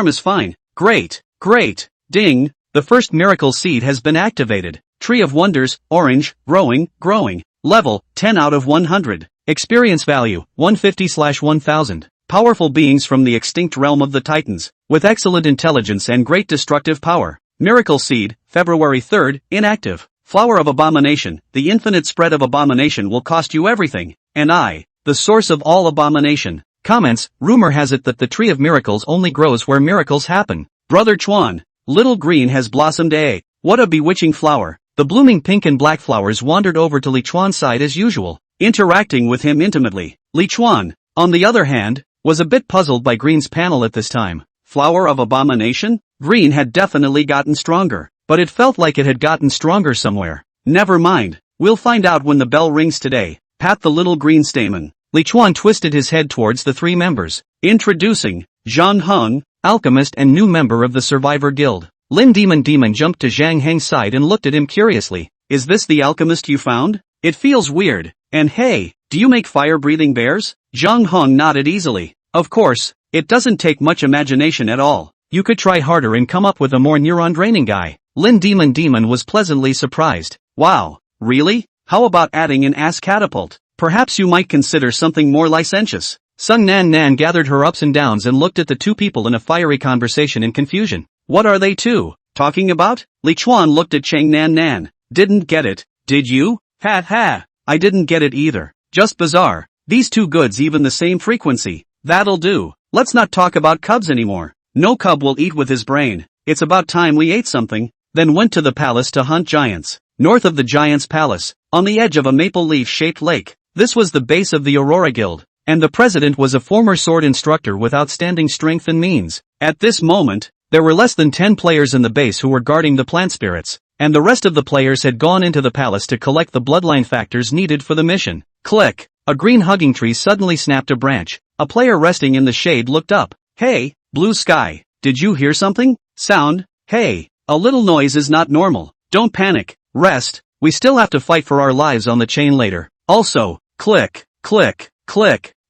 [SPEAKER 1] is fine. Great, great. Ding! The first miracle seed has been activated. Tree of Wonders, orange, growing. Level, 10 out of 100. Experience value, 150/1000. Powerful beings from the extinct realm of the Titans, with excellent intelligence and great destructive power. Miracle Seed, February 3rd, inactive. Flower of Abomination, the infinite spread of abomination will cost you everything, and I, the source of all abomination. Comments, rumor has it that the Tree of Miracles only grows where miracles happen. Brother Chuan, Little Green has blossomed. What a bewitching flower. The blooming pink and black flowers wandered over to Li Chuan's side as usual, interacting with him intimately. Li Chuan, on the other hand, was a bit puzzled by Green's panel at this time. Flower of Abomination? Green had definitely gotten stronger, but it felt like it had gotten stronger somewhere. Never mind.
[SPEAKER 2] We'll find out when the bell rings today. Pat the little green stamen.
[SPEAKER 1] Li Chuan twisted his head towards the three members.
[SPEAKER 2] Introducing, Zhang Heng,
[SPEAKER 1] alchemist and new member of the Survivor Guild. Lin Demon jumped to Zhang Heng's side and looked at him curiously.
[SPEAKER 2] Is this the alchemist you found? It feels weird. And hey, do you make fire-breathing bears? Zhang Heng nodded easily. Of course, it doesn't take much imagination at all.
[SPEAKER 1] You could try harder and come up with a more neuron-draining guy. Lin Demon was pleasantly surprised.
[SPEAKER 2] Wow, really? How about adding an ass catapult? Perhaps you might consider something more licentious.
[SPEAKER 1] Sung Nan gathered her ups and downs and looked at the two people in a fiery conversation in confusion.
[SPEAKER 2] What are they two talking about? Li Chuan looked at Chang Nan. Didn't get it, did you? Ha. I didn't get it either. Just bizarre. These two goods even the same frequency. That'll do. Let's not talk about cubs anymore. No cub will eat with his brain. It's about time we ate something. Then went to the palace to hunt giants. North of the giants' palace, on the edge of a maple leaf-shaped lake. This was the base of the Aurora Guild, and the president was a former sword instructor with outstanding strength and means. At this moment, there were less than 10 players in the base who were guarding the plant spirits, and the rest of the players had gone into the palace to collect the bloodline factors needed for the mission. Click! A green hugging tree suddenly snapped a branch. A player resting in the shade looked up. Hey, blue sky, did you hear something? Sound? Hey, a little noise is not normal. Don't panic. Rest. We still have to fight for our lives on the chain later. Also, click.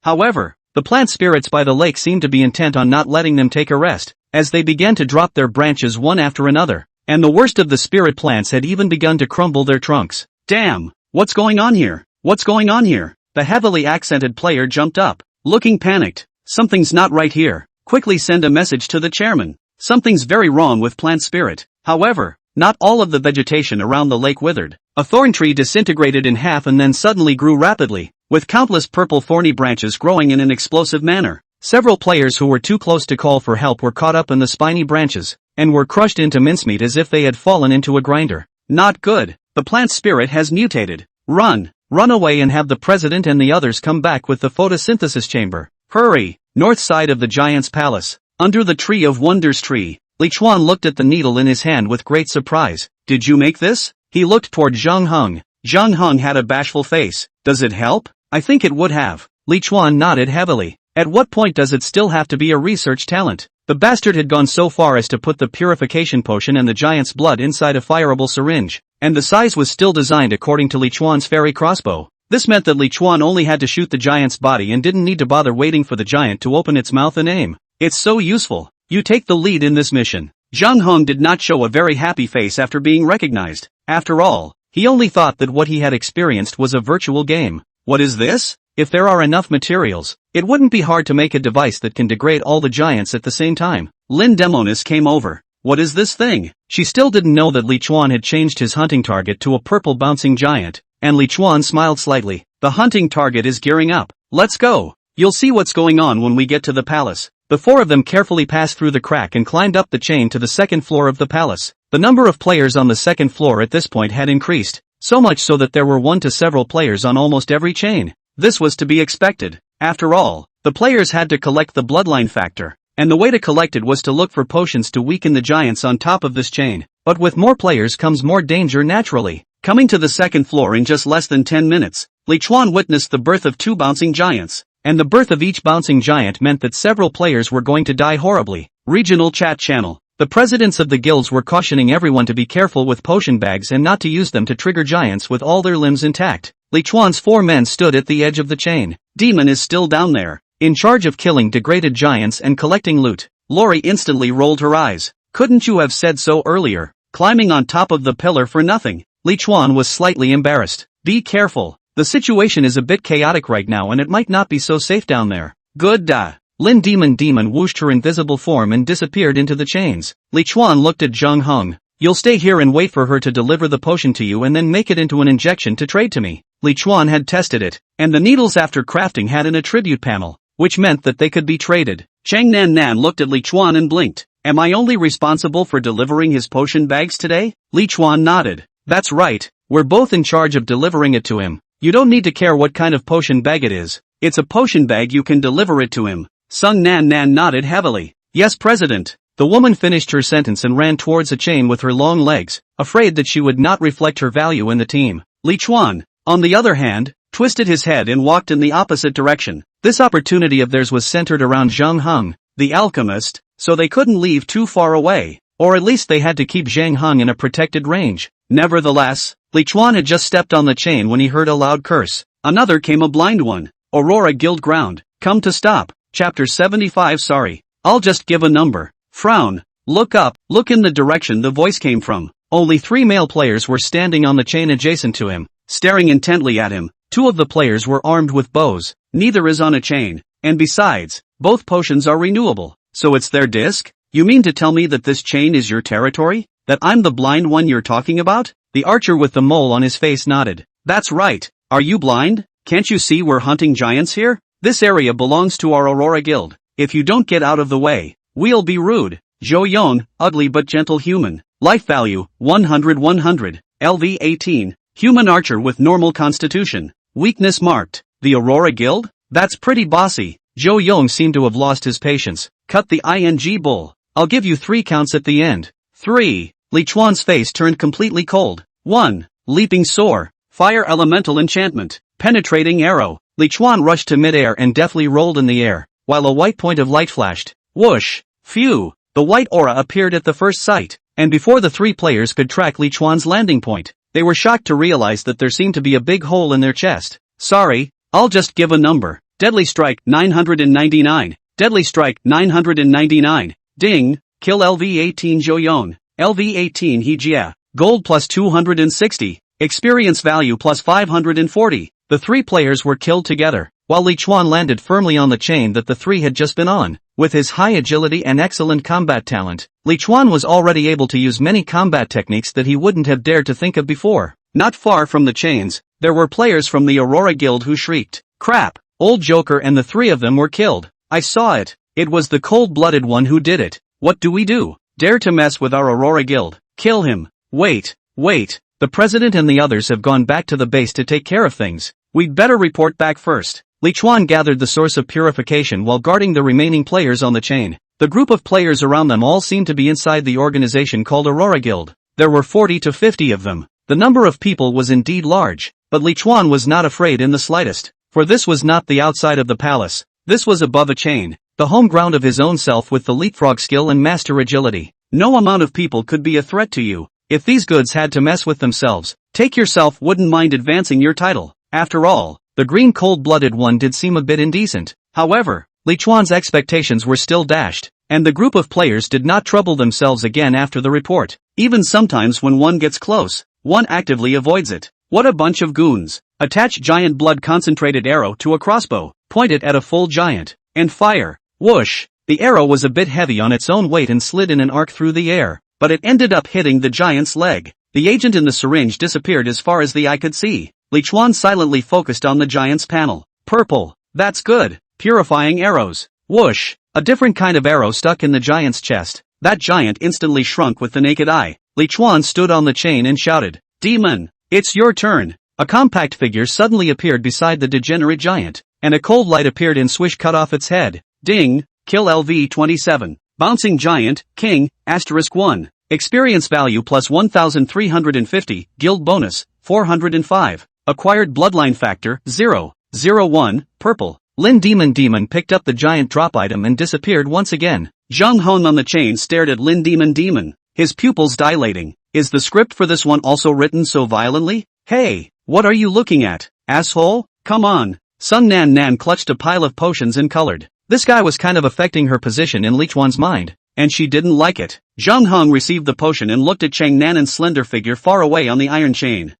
[SPEAKER 2] However, the plant spirits by the lake seemed to be intent on not letting them take a rest, as they began to drop their branches one after another, and the worst of the spirit plants had even begun to crumble their trunks. Damn! What's going on here? The heavily accented player jumped up, looking panicked. Something's not right here. Quickly send a message to the chairman. Something's very wrong with plant spirit. However, not all of the vegetation around the lake withered. A thorn tree disintegrated in half and then suddenly grew rapidly, with countless purple thorny branches growing in an explosive manner. Several players who were too close to call for help were caught up in the spiny branches, and were crushed into mincemeat as if they had fallen into a grinder. Not good. The plant spirit has mutated. Run away and have the president and the others come back with the photosynthesis chamber. Hurry! North side of the giant's palace, under the tree of wonders tree. Li Chuan looked at the needle in his hand with great surprise. Did you make this? He looked toward Zhang Heng. Zhang Heng had a bashful face. Does it help? I think it would have. Li Chuan nodded heavily. At what point does it still have to be a research talent? The bastard had gone so far as to put the purification potion and the giant's blood inside a fireable syringe, and the size was still designed according to Li Chuan's fairy crossbow. This meant that Li Chuan only had to shoot the giant's body and didn't need to bother waiting for the giant to open its mouth and aim. It's so useful. You take the lead in this mission. Zhang Heng did not show a very happy face after being recognized. After all, he only thought that what he had experienced was a virtual game. What is this? If there are enough materials, it wouldn't be hard to make a device that can degrade all the giants at the same time. Lin Demonis came over. What is this thing? She still didn't know that Li Chuan had changed his hunting target to a purple bouncing giant, and Li Chuan smiled slightly. The hunting target is gearing up. Let's go. You'll see what's going on when we get to the palace. The four of them carefully passed through the crack and climbed up the chain to the second floor of the palace. The number of players on the second floor at this point had increased, so much so that there were 1 to several players on almost every chain. This was to be expected. After all, the players had to collect the bloodline factor, and the way to collect it was to look for potions to weaken the giants on top of this chain. But with more players comes more danger naturally. Coming to the second floor in just less than 10 minutes, Li Chuan witnessed the birth of 2 bouncing giants. And the birth of each bouncing giant meant that several players were going to die horribly. Regional chat channel. The presidents of the guilds were cautioning everyone to be careful with potion bags and not to use them to trigger giants with all their limbs intact. Li Chuan's 4 men stood at the edge of the chain. Demon is still down there, in charge of killing degraded giants and collecting loot. Lori instantly rolled her eyes. Couldn't you have said so earlier? Climbing on top of the pillar for nothing. Li Chuan was slightly embarrassed. Be careful. The situation is a bit chaotic right now and it might not be so safe down there. Good da. Lin Demon whooshed her invisible form and disappeared into the chains. Li Chuan looked at Zhang Heng. You'll stay here and wait for her to deliver the potion to you and then make it into an injection to trade to me. Li Chuan had tested it, and the needles after crafting had an attribute panel, which meant that they could be traded. Chang Nan looked at Li Chuan and blinked. Am I only responsible for delivering his potion bags today? Li Chuan nodded. That's right, we're both in charge of delivering it to him. You don't need to care what kind of potion bag it is. It's a potion bag, you can deliver it to him. Sung Nan nodded heavily. Yes, President. The woman finished her sentence and ran towards a chain with her long legs, afraid that she would not reflect her value in the team. Li Chuan, on the other hand, twisted his head and walked in the opposite direction. This opportunity of theirs was centered around Zhang Heng, the alchemist, so they couldn't leave too far away, or at least they had to keep Zhang Heng in a protected range. Nevertheless, Li Chuan had just stepped on the chain when he heard a loud curse. Another came, a blind one. Aurora Guild ground. Come to stop. Chapter 75. Sorry. I'll just give a number. Frown. Look up. Look in the direction the voice came from. Only 3 male players were standing on the chain adjacent to him, staring intently at him. 2 of the players were armed with bows. Neither is on a chain. And besides, both potions are renewable. So it's their disc? You mean to tell me that this chain is your territory? That I'm the blind one you're talking about? The archer with the mole on his face nodded. That's right. Are you blind? Can't you see we're hunting giants here? This area belongs to our Aurora Guild. If you don't get out of the way, we'll be rude. Zhou Yong, ugly but gentle human. Life value, 100. LV 18. Human archer with normal constitution. Weakness marked. The Aurora Guild? That's pretty bossy. Zhou Yong seemed to have lost his patience. Cut the ing bull. I'll give you 3 counts at the end. 3. Li Chuan's face turned completely cold. 1. Leaping soar. Fire elemental enchantment. Penetrating arrow. Li Chuan rushed to midair and deftly rolled in the air, while a white point of light flashed. Whoosh! Phew! The white aura appeared at the first sight, and before the 3 players could track Li Chuan's landing point, they were shocked to realize that there seemed to be a big hole in their chest. Sorry, I'll just give a number. Deadly strike, 999. Deadly strike, 999. Ding! Kill LV18 Zhouyong. LV18 Hejia. Gold plus 260. Experience value plus 540. The 3 players were killed together, while Li Chuan landed firmly on the chain that the 3 had just been on. With his high agility and excellent combat talent, Li Chuan was already able to use many combat techniques that he wouldn't have dared to think of before. Not far from the chains, there were players from the Aurora Guild who shrieked, "Crap! Old Joker and the 3 of them were killed. I saw it. It was the cold-blooded one who did it. What do we do? Dare to mess with our Aurora Guild? Kill him. Wait. The president and the others have gone back to the base to take care of things. We'd better report back first." Li Chuan gathered the source of purification while guarding the remaining players on the chain. The group of players around them all seemed to be inside the organization called Aurora Guild. There were 40 to 50 of them. The number of people was indeed large, but Li Chuan was not afraid in the slightest, for this was not the outside of the palace. This was above a chain, the home ground of his own self with the leapfrog skill and master agility. No amount of people could be a threat to you. If these goods had to mess with themselves, Take yourself wouldn't mind advancing your title. After all, the green cold-blooded one did seem a bit indecent. However, Li Chuan's expectations were still dashed, and the group of players did not trouble themselves again after the report. Even sometimes when one gets close, one actively avoids it. What a bunch of goons. Attach giant blood-concentrated arrow to a crossbow, point it at a full giant, and fire. Whoosh! The arrow was a bit heavy on its own weight and slid in an arc through the air, but it ended up hitting the giant's leg. The agent in the syringe disappeared as far as the eye could see. Li Chuan silently focused on the giant's panel. Purple. That's good. Purifying arrows. Whoosh! A different kind of arrow stuck in the giant's chest. That giant instantly shrunk with the naked eye. Li Chuan stood on the chain and shouted, "Demon! It's your turn!" A compact figure suddenly appeared beside the degenerate giant, and a cold light appeared and swish cut off its head. Ding! Kill LV-27. Bouncing Giant, King, *1. Experience value plus 1,350, guild bonus, 405. Acquired bloodline factor, 0.01, purple. Lin Demon picked up the giant drop item and disappeared once again. Zhang Hong on the chain stared at Lin Demon, his pupils dilating. Is the script for this one also written so violently? Hey, what are you looking at, asshole? Come on. Sun Nan clutched a pile of potions and colored. This guy was kind of affecting her position in Li Chuan's mind, and she didn't like it. Zhang Hong received the potion and looked at Chang Nan's slender figure far away on the iron chain.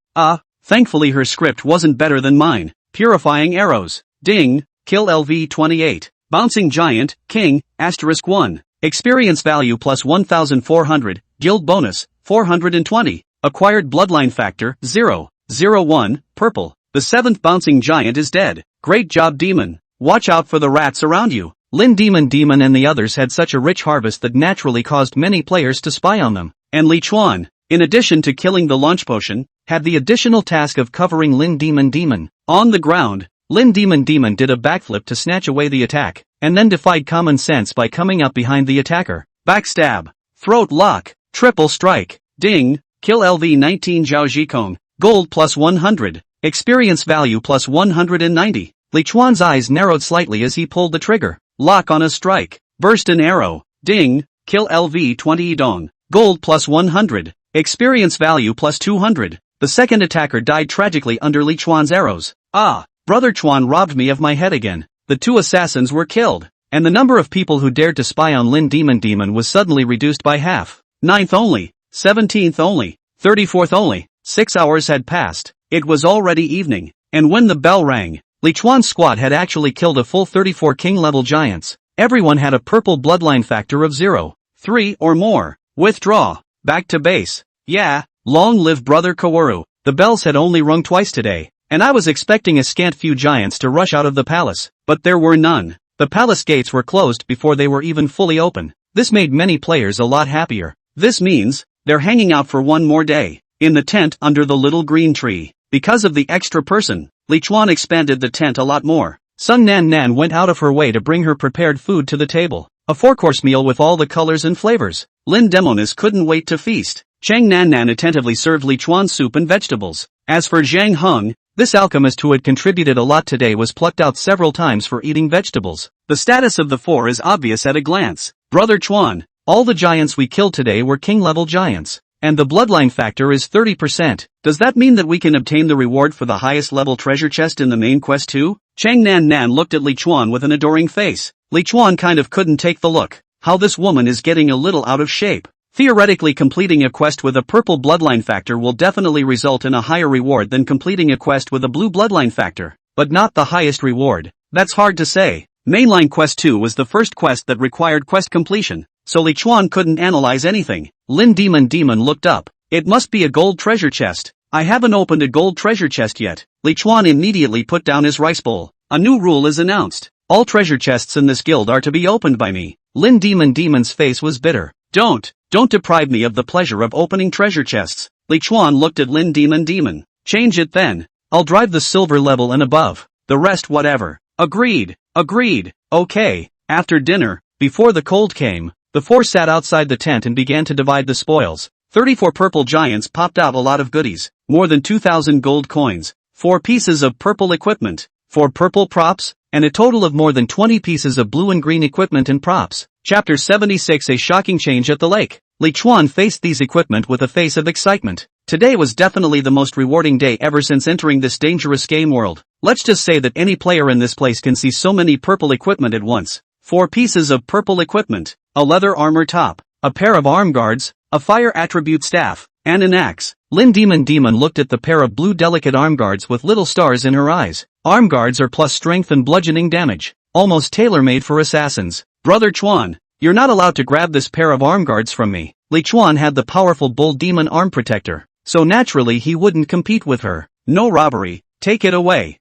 [SPEAKER 2] Thankfully her script wasn't better than mine. Purifying arrows. Ding! Kill LV-28. Bouncing Giant, King, *1. Experience value plus 1,400, guild bonus, 420. Acquired bloodline factor, 0.01, purple. The 7th bouncing giant is dead. Great job, Demon. Watch out for the rats around you. Lin Demon and the others had such a rich harvest that naturally caused many players to spy on them. And Li Chuan, in addition to killing the launch potion, had the additional task of covering Lin Demon. On the ground, Lin Demon did a backflip to snatch away the attack, and then defied common sense by coming up behind the attacker. Backstab. Throat lock. Triple strike. Ding. Kill LV-19 Zhao Zhikong. Gold plus 100. Experience value plus 190. Li Chuan's eyes narrowed slightly as he pulled the trigger. Lock on a strike. Burst an arrow. Ding. Kill LV-20 Dong. Gold plus 100. Experience value plus 200. The second attacker died tragically under Li Chuan's arrows. Ah, Brother Chuan robbed me of my head again. The two assassins were killed, and the number of people who dared to spy on Lin Demon was suddenly reduced by half. 9th only, 17th only, 34th only. 6 hours had passed. It was already evening, and when the bell rang, Li Chuan's squad had actually killed a full 34 king-level giants. Everyone had a purple bloodline factor of 0, 3 or more. Withdraw. Back to base. Yeah, long live Brother Kaworu. The bells had only rung twice today, and I was expecting a scant few giants to rush out of the palace, but there were none. The palace gates were closed before they were even fully open. This made many players a lot happier. This means they're hanging out for one more day, in the tent under the little green tree. Because of the extra person, Li Chuan expanded the tent a lot more. Sun Nan Nan went out of her way to bring her prepared food to the table. A 4-course meal with all the colors and flavors. Lin Demonis couldn't wait to feast. Chang Nan Nan attentively served Li Chuan soup and vegetables. As for Zhang Heng, this alchemist who had contributed a lot today was plucked out several times for eating vegetables. The status of the four is obvious at a glance. Brother Chuan, all the giants we killed today were king-level giants. And the bloodline factor is 30%. Does that mean that we can obtain the reward for the highest level treasure chest in the main quest too? Chang Nan Nan looked at Li Chuan with an adoring face. Li Chuan kind of couldn't take the look. How this woman is getting a little out of shape. Theoretically, completing a quest with a purple bloodline factor will definitely result in a higher reward than completing a quest with a blue bloodline factor. But not the highest reward. That's hard to say. Mainline Quest 2 was the first quest that required quest completion, so Li Chuan couldn't analyze anything. Lin Demon looked up. It must be a gold treasure chest. I haven't opened a gold treasure chest yet. Li Chuan immediately put down his rice bowl. A new rule is announced. All treasure chests in this guild are to be opened by me. Lin Demon's face was bitter. Don't deprive me of the pleasure of opening treasure chests. Li Chuan looked at Lin Demon. Change it then. I'll drive the silver level and above. The rest whatever. Agreed. Okay. After dinner, before the cold came, the four sat outside the tent and began to divide the spoils. 34 purple giants popped out a lot of goodies. More than 2,000 gold coins. 4 pieces of purple equipment. 4 purple props, and a total of more than 20 pieces of blue and green equipment and props. Chapter 76. A shocking change at the lake. Li Chuan faced these equipment with a face of excitement. Today was definitely the most rewarding day ever since entering this dangerous game world. Let's just say that any player in this place can see so many purple equipment at once. 4 pieces of purple equipment, a leather armor top, a pair of arm guards, a fire attribute staff, and an axe. Lin Demon looked at the pair of blue delicate arm guards with little stars in her eyes. Arm guards are plus strength and bludgeoning damage, almost tailor-made for assassins. Brother Chuan, you're not allowed to grab this pair of arm guards from me. Li Chuan had the powerful bull demon arm protector, so naturally he wouldn't compete with her. No robbery, take it away.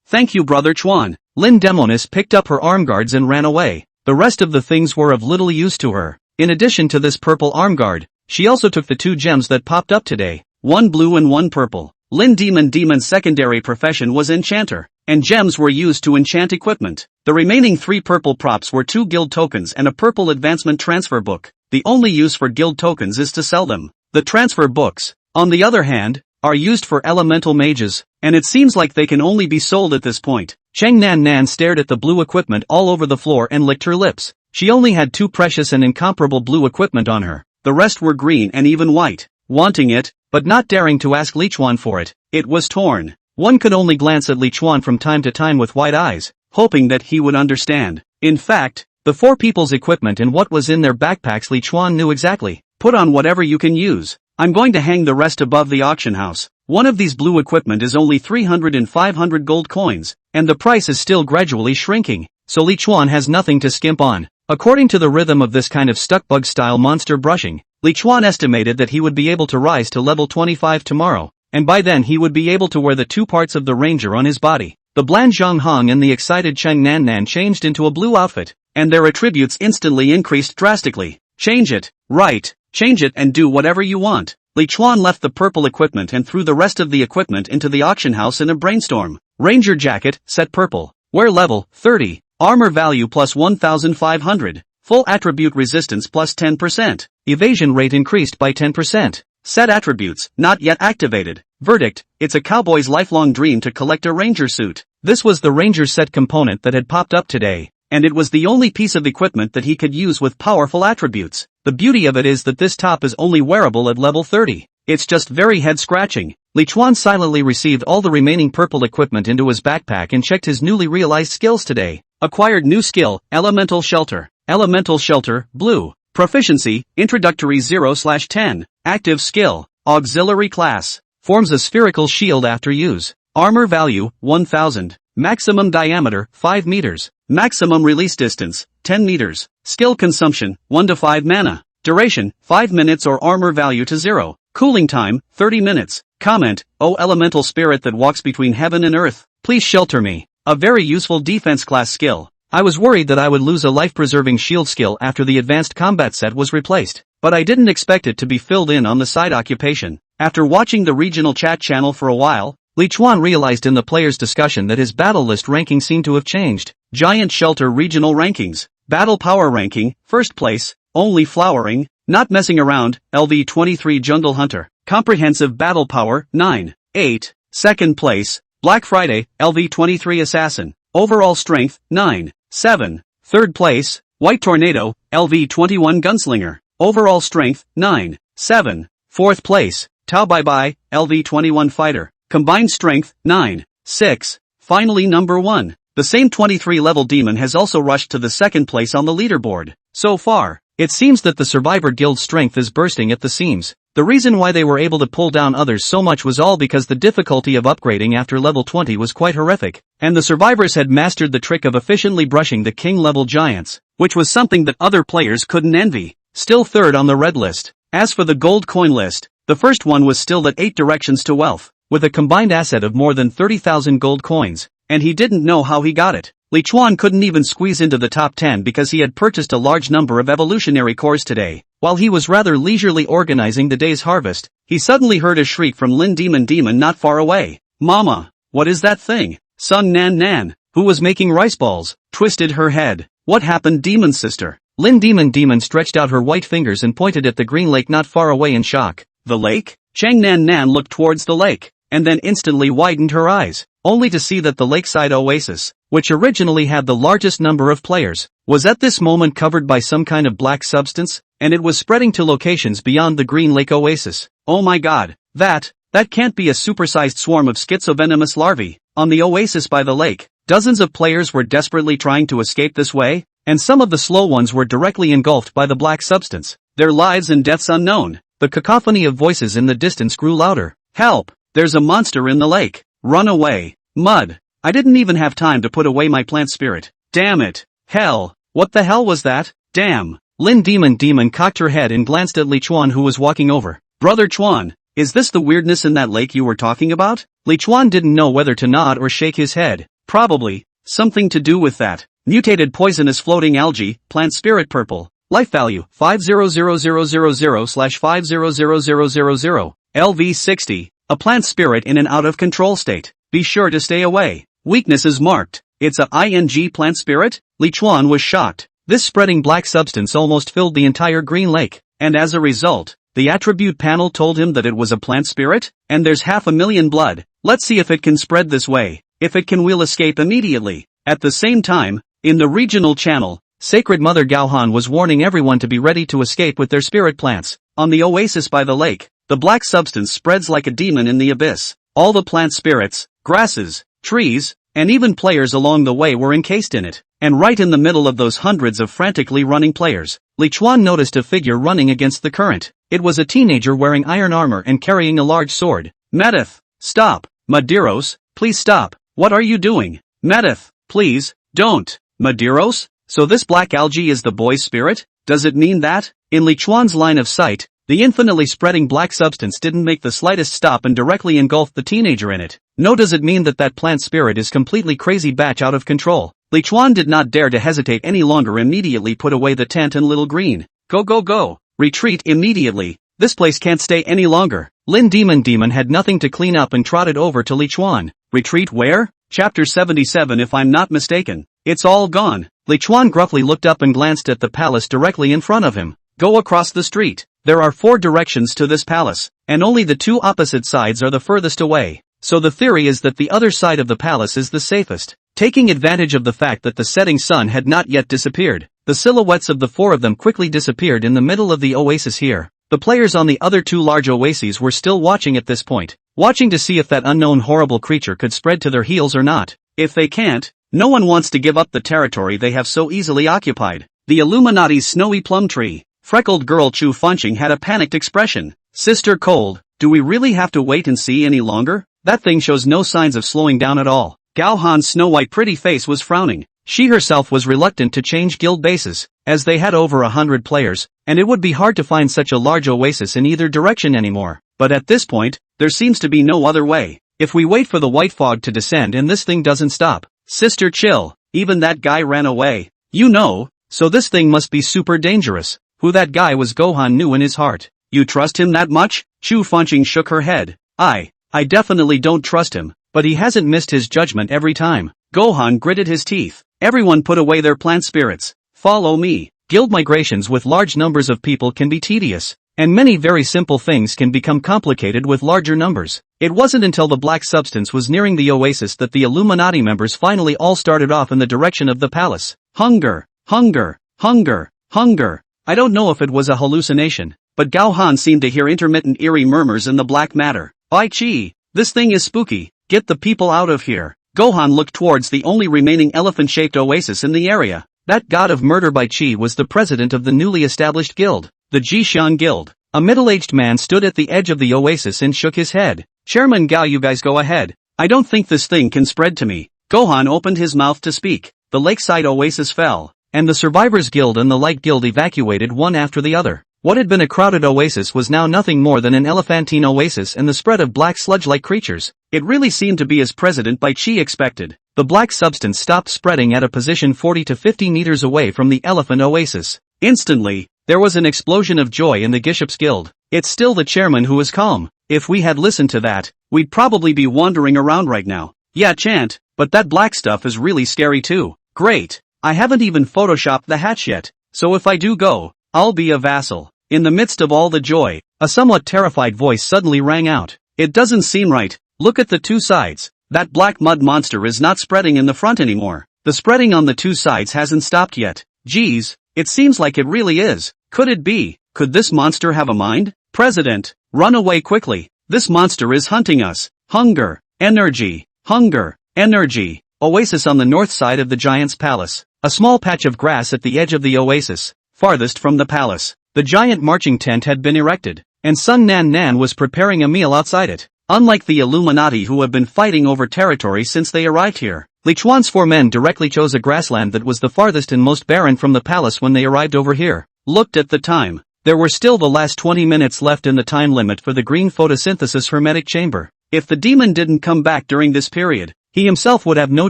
[SPEAKER 2] Thank you Brother Chuan. Lin Demonis picked up her arm guards and ran away. The rest of the things were of little use to her. In addition to this purple arm guard, she also took the 2 gems that popped up today. 1 blue and 1 purple. Lin Demon's secondary profession was enchanter, and gems were used to enchant equipment. The remaining 3 purple props were 2 guild tokens and a purple advancement transfer book. The only use for guild tokens is to sell them. The transfer books, on the other hand, are used for elemental mages, and it seems like they can only be sold at this point. Chang Nan stared at the blue equipment all over the floor and licked her lips. She only had 2 precious and incomparable blue equipment on her. The rest were green and even white. Wanting it, but not daring to ask Li Chuan for it, it was torn. One could only glance at Li Chuan from time to time with wide eyes, hoping that he would understand. In fact, the 4 people's equipment and what was in their backpacks Li Chuan knew exactly. Put on whatever you can use. I'm going to hang the rest above the auction house. One of these blue equipment is only 300 and 500 gold coins, and the price is still gradually shrinking, so Li Chuan has nothing to skimp on. According to the rhythm of this kind of stuck-bug style monster brushing, Li Chuan estimated that he would be able to rise to level 25 tomorrow, and by then he would be able to wear the 2 parts of the ranger on his body. The bland Zhang Heng and the excited Cheng Nan changed into a blue outfit, and their attributes instantly increased drastically. Change it, right, change it and do whatever you want. Li Chuan left the purple equipment and threw the rest of the equipment into the auction house in a brainstorm. Ranger jacket, set purple. Wear level, 30. Armor value plus 1,500. Full attribute resistance plus 10%. Evasion rate increased by 10%. Set attributes, not yet activated. Verdict, it's a cowboy's lifelong dream to collect a ranger suit.
[SPEAKER 1] This was the ranger set component that had popped up today,
[SPEAKER 2] and it was the only piece of equipment that he could use with powerful attributes.
[SPEAKER 1] The beauty of it is that this top is only wearable at level 30.
[SPEAKER 2] It's just very head-scratching.
[SPEAKER 1] Lichuan silently received all the remaining purple equipment into his backpack and checked his newly realized skills today.
[SPEAKER 2] Acquired new skill, Elemental Shelter. Elemental Shelter, blue. Proficiency, Introductory 0/10. Active skill, Auxiliary class.
[SPEAKER 1] Forms a spherical shield after use.
[SPEAKER 2] Armor value, 1000. Maximum diameter, 5 meters. Maximum release distance, 10 meters. Skill consumption, 1 to 5 mana. Duration, 5 minutes or armor value to 0. Cooling time, 30 minutes. Comment, O elemental spirit that walks between heaven and earth, please shelter me. A very useful defense class skill.
[SPEAKER 1] I was worried that I would lose a life-preserving shield skill after the advanced combat set was replaced, but I didn't expect it to be filled in on the side occupation.
[SPEAKER 2] After watching the regional chat channel for a while,
[SPEAKER 1] Lichuan realized in the players' discussion that his battle list ranking seemed to have changed.
[SPEAKER 2] Giant Shelter regional rankings. Battle power ranking, first place, only flowering, not messing around, LV 23 Jungle Hunter. Comprehensive battle power, 9. 8. Second place, Black Friday, LV 23 Assassin. Overall strength, 9. 7. Third place, White Tornado, LV 21 Gunslinger. Overall strength, 9. 7. Fourth place, Tao Bai Bai, LV 21 Fighter. Combined strength, 9. 6. Finally number 1. The same 23 level demon has also rushed to the second place on the leaderboard. So far,
[SPEAKER 1] it seems that the Survivor Guild's strength is bursting at the seams. The reason why they were able to pull down others so much was all because the difficulty of upgrading after level 20 was quite horrific, and the survivors had mastered the trick of efficiently brushing the king-level giants, which was something that other players couldn't envy. Still third on the red list. As for the gold coin list, the first one was still at 8 directions to wealth, with a combined asset of more than 30,000 gold coins, and he didn't know how he got it. Lichuan couldn't even squeeze into the top 10 because he had purchased a large number of evolutionary cores today. While he was rather leisurely organizing the day's harvest, he suddenly heard a shriek from Lin Demon not far away.
[SPEAKER 2] Mama, what is that thing? Sung Nan,
[SPEAKER 1] who was making rice balls,
[SPEAKER 2] twisted her head. What happened, Demon sister?
[SPEAKER 1] Lin Demon stretched out her white fingers and pointed at the green lake not far away in shock.
[SPEAKER 2] The lake? Chang Nan looked towards the lake, and then instantly widened her eyes, only to see that the lakeside oasis, which originally had the largest number of players, was at this moment covered by some kind of black substance, and it was spreading to locations beyond the Green Lake oasis. Oh my god, that can't be a supersized swarm of schizovenomous larvae. On the oasis by the lake, dozens of players were desperately trying to escape this way, and some of the slow ones were directly engulfed by the black substance, their lives and deaths unknown.
[SPEAKER 1] The cacophony of voices in the distance grew louder.
[SPEAKER 2] Help! There's a monster in the lake. Run away. Mud. I didn't even have time to put away my plant spirit. Damn it. Hell. What the hell was that? Damn.
[SPEAKER 1] Lin Demon cocked her head and glanced at Li Chuan, who was walking over.
[SPEAKER 2] Brother Chuan, is this the weirdness in that lake you were talking about?
[SPEAKER 1] Li Chuan didn't know whether to nod or shake his head.
[SPEAKER 2] Probably. Something to do with that. Mutated poisonous floating algae, plant spirit purple. Life value, 50000/500000. LV 60. A plant spirit in an out-of-control state. Be sure to stay away. Weakness is marked. It's a ING plant spirit? Li Chuan was shocked.
[SPEAKER 1] This spreading black substance almost filled the entire Green Lake,
[SPEAKER 2] and as a result, the attribute panel told him that it was a plant spirit, and there's 500,000 blood. Let's see if it can spread this way. If it can, we'll escape immediately. At the same time, in the regional channel,
[SPEAKER 1] Sacred Mother Gaohan was warning everyone to be ready to escape with their spirit plants.
[SPEAKER 2] On the oasis by the lake, the black substance spreads like a demon in the abyss. All the plant spirits, grasses, trees, and even players along the way were encased in it. And right in the middle of those hundreds of frantically running players,
[SPEAKER 1] Li Chuan noticed a figure running against the current. It was a teenager wearing iron armor and carrying a large sword.
[SPEAKER 2] Medeth, stop. Maderos, please stop. What are you doing? Medeth, please, don't. Maderos? So this black algae is the boy's spirit? Does it mean that? In Li Chuan's line of sight, the infinitely spreading black substance didn't make the slightest stop and directly engulfed the teenager in it. No, does it mean that that plant spirit is completely crazy batch out of control? Li Chuan did not dare to hesitate any longer, immediately put away the tent and little green. Go. Retreat immediately. This place can't stay any longer.
[SPEAKER 1] Lin Demon had nothing to clean up and trotted over to Li Chuan.
[SPEAKER 2] Retreat where? Chapter 77 if I'm not mistaken. It's all gone.
[SPEAKER 1] Li Chuan gruffly looked up and glanced at the palace directly in front of him.
[SPEAKER 2] Go across the street. There are 4 directions to this palace, and only the 2 opposite sides are the furthest away. So the theory is that the other side of the palace is the safest. Taking advantage of the fact that the setting sun had not yet disappeared, the silhouettes of the 4 of them quickly disappeared in the middle of the oasis here. The players on the other 2 large oases were still watching at this point, watching to see if that unknown horrible creature could spread to their heels or not. If they can't, no one wants to give up the territory they have so easily occupied. The Illuminati's snowy plum tree. Freckled girl Chu Funching had a panicked expression. Sister Cold, do we really have to wait and see any longer? That thing shows no signs of slowing down at all. Gao Han's snow-white pretty face was frowning. She herself was reluctant to change guild bases, as they had over 100 players, and it would be hard to find such a large oasis in either direction anymore. But at this point, there seems to be no other way. If we wait for the white fog to descend and this thing doesn't stop. Sister chill, even that guy ran away. You know, so this thing must be super dangerous. Who that guy was Gohan knew in his heart. You trust him that much? Chu Funching shook her head. I definitely don't trust him, but he hasn't missed his judgment every time. Gohan gritted his teeth. Everyone put away their plant spirits. Follow me. Guild migrations with large numbers of people can be tedious, and many very simple things can become complicated with larger numbers. It wasn't until the black substance was nearing the oasis that the Illuminati members finally all started off in the direction of the palace. Hunger, hunger, hunger, hunger. I don't know if it was a hallucination, but Gao Han seemed to hear intermittent eerie murmurs in the black matter. Ai Chi, this thing is spooky, get the people out of here. Gohan looked towards the only remaining elephant-shaped oasis in the area. That god of murder by Chi was the president of the newly established guild, the Jishan Guild. A middle-aged man stood at the edge of the oasis and shook his head. Chairman Gao, you guys go ahead. I don't think this thing can spread to me. Gohan opened his mouth to speak. The lakeside oasis fell, and the Survivors Guild and the Light Guild evacuated one after the other. What had been a crowded oasis was now nothing more than an elephantine oasis and the spread of black sludge-like creatures. It really seemed to be as President Bai Chi expected. The black substance stopped spreading at a position 40 to 50 meters away from the elephant oasis. Instantly, there was an explosion of joy in the Bishop's Guild. It's still the chairman who is calm. If we had listened to that, we'd probably be wandering around right now. Yeah, Chant, but that black stuff is really scary too. Great. I haven't even photoshopped the hatch yet, so if I do go, I'll be a vassal. In the midst of all the joy, a somewhat terrified voice suddenly rang out. It doesn't seem right. Look at the 2 sides. That black mud monster is not spreading in the front anymore. The spreading on the 2 sides hasn't stopped yet. Geez, it seems like it really is. Could it be? Could this monster have a mind? President, run away quickly. This monster is hunting us. Hunger, energy, hunger, energy. Oasis on the north side of the giant's palace. A small patch of grass at the edge of the oasis, farthest from the palace. The giant marching tent had been erected, and Sun Nan Nan was preparing a meal outside it. Unlike the Illuminati who have been fighting over territory since they arrived here, Li Chuan's 4 men directly chose a grassland that was the farthest and most barren from the palace when they arrived over here. Looked at the time. There were still the last 20 minutes left in the time limit for the green photosynthesis hermetic chamber. If the demon didn't come back during this period, he himself would have no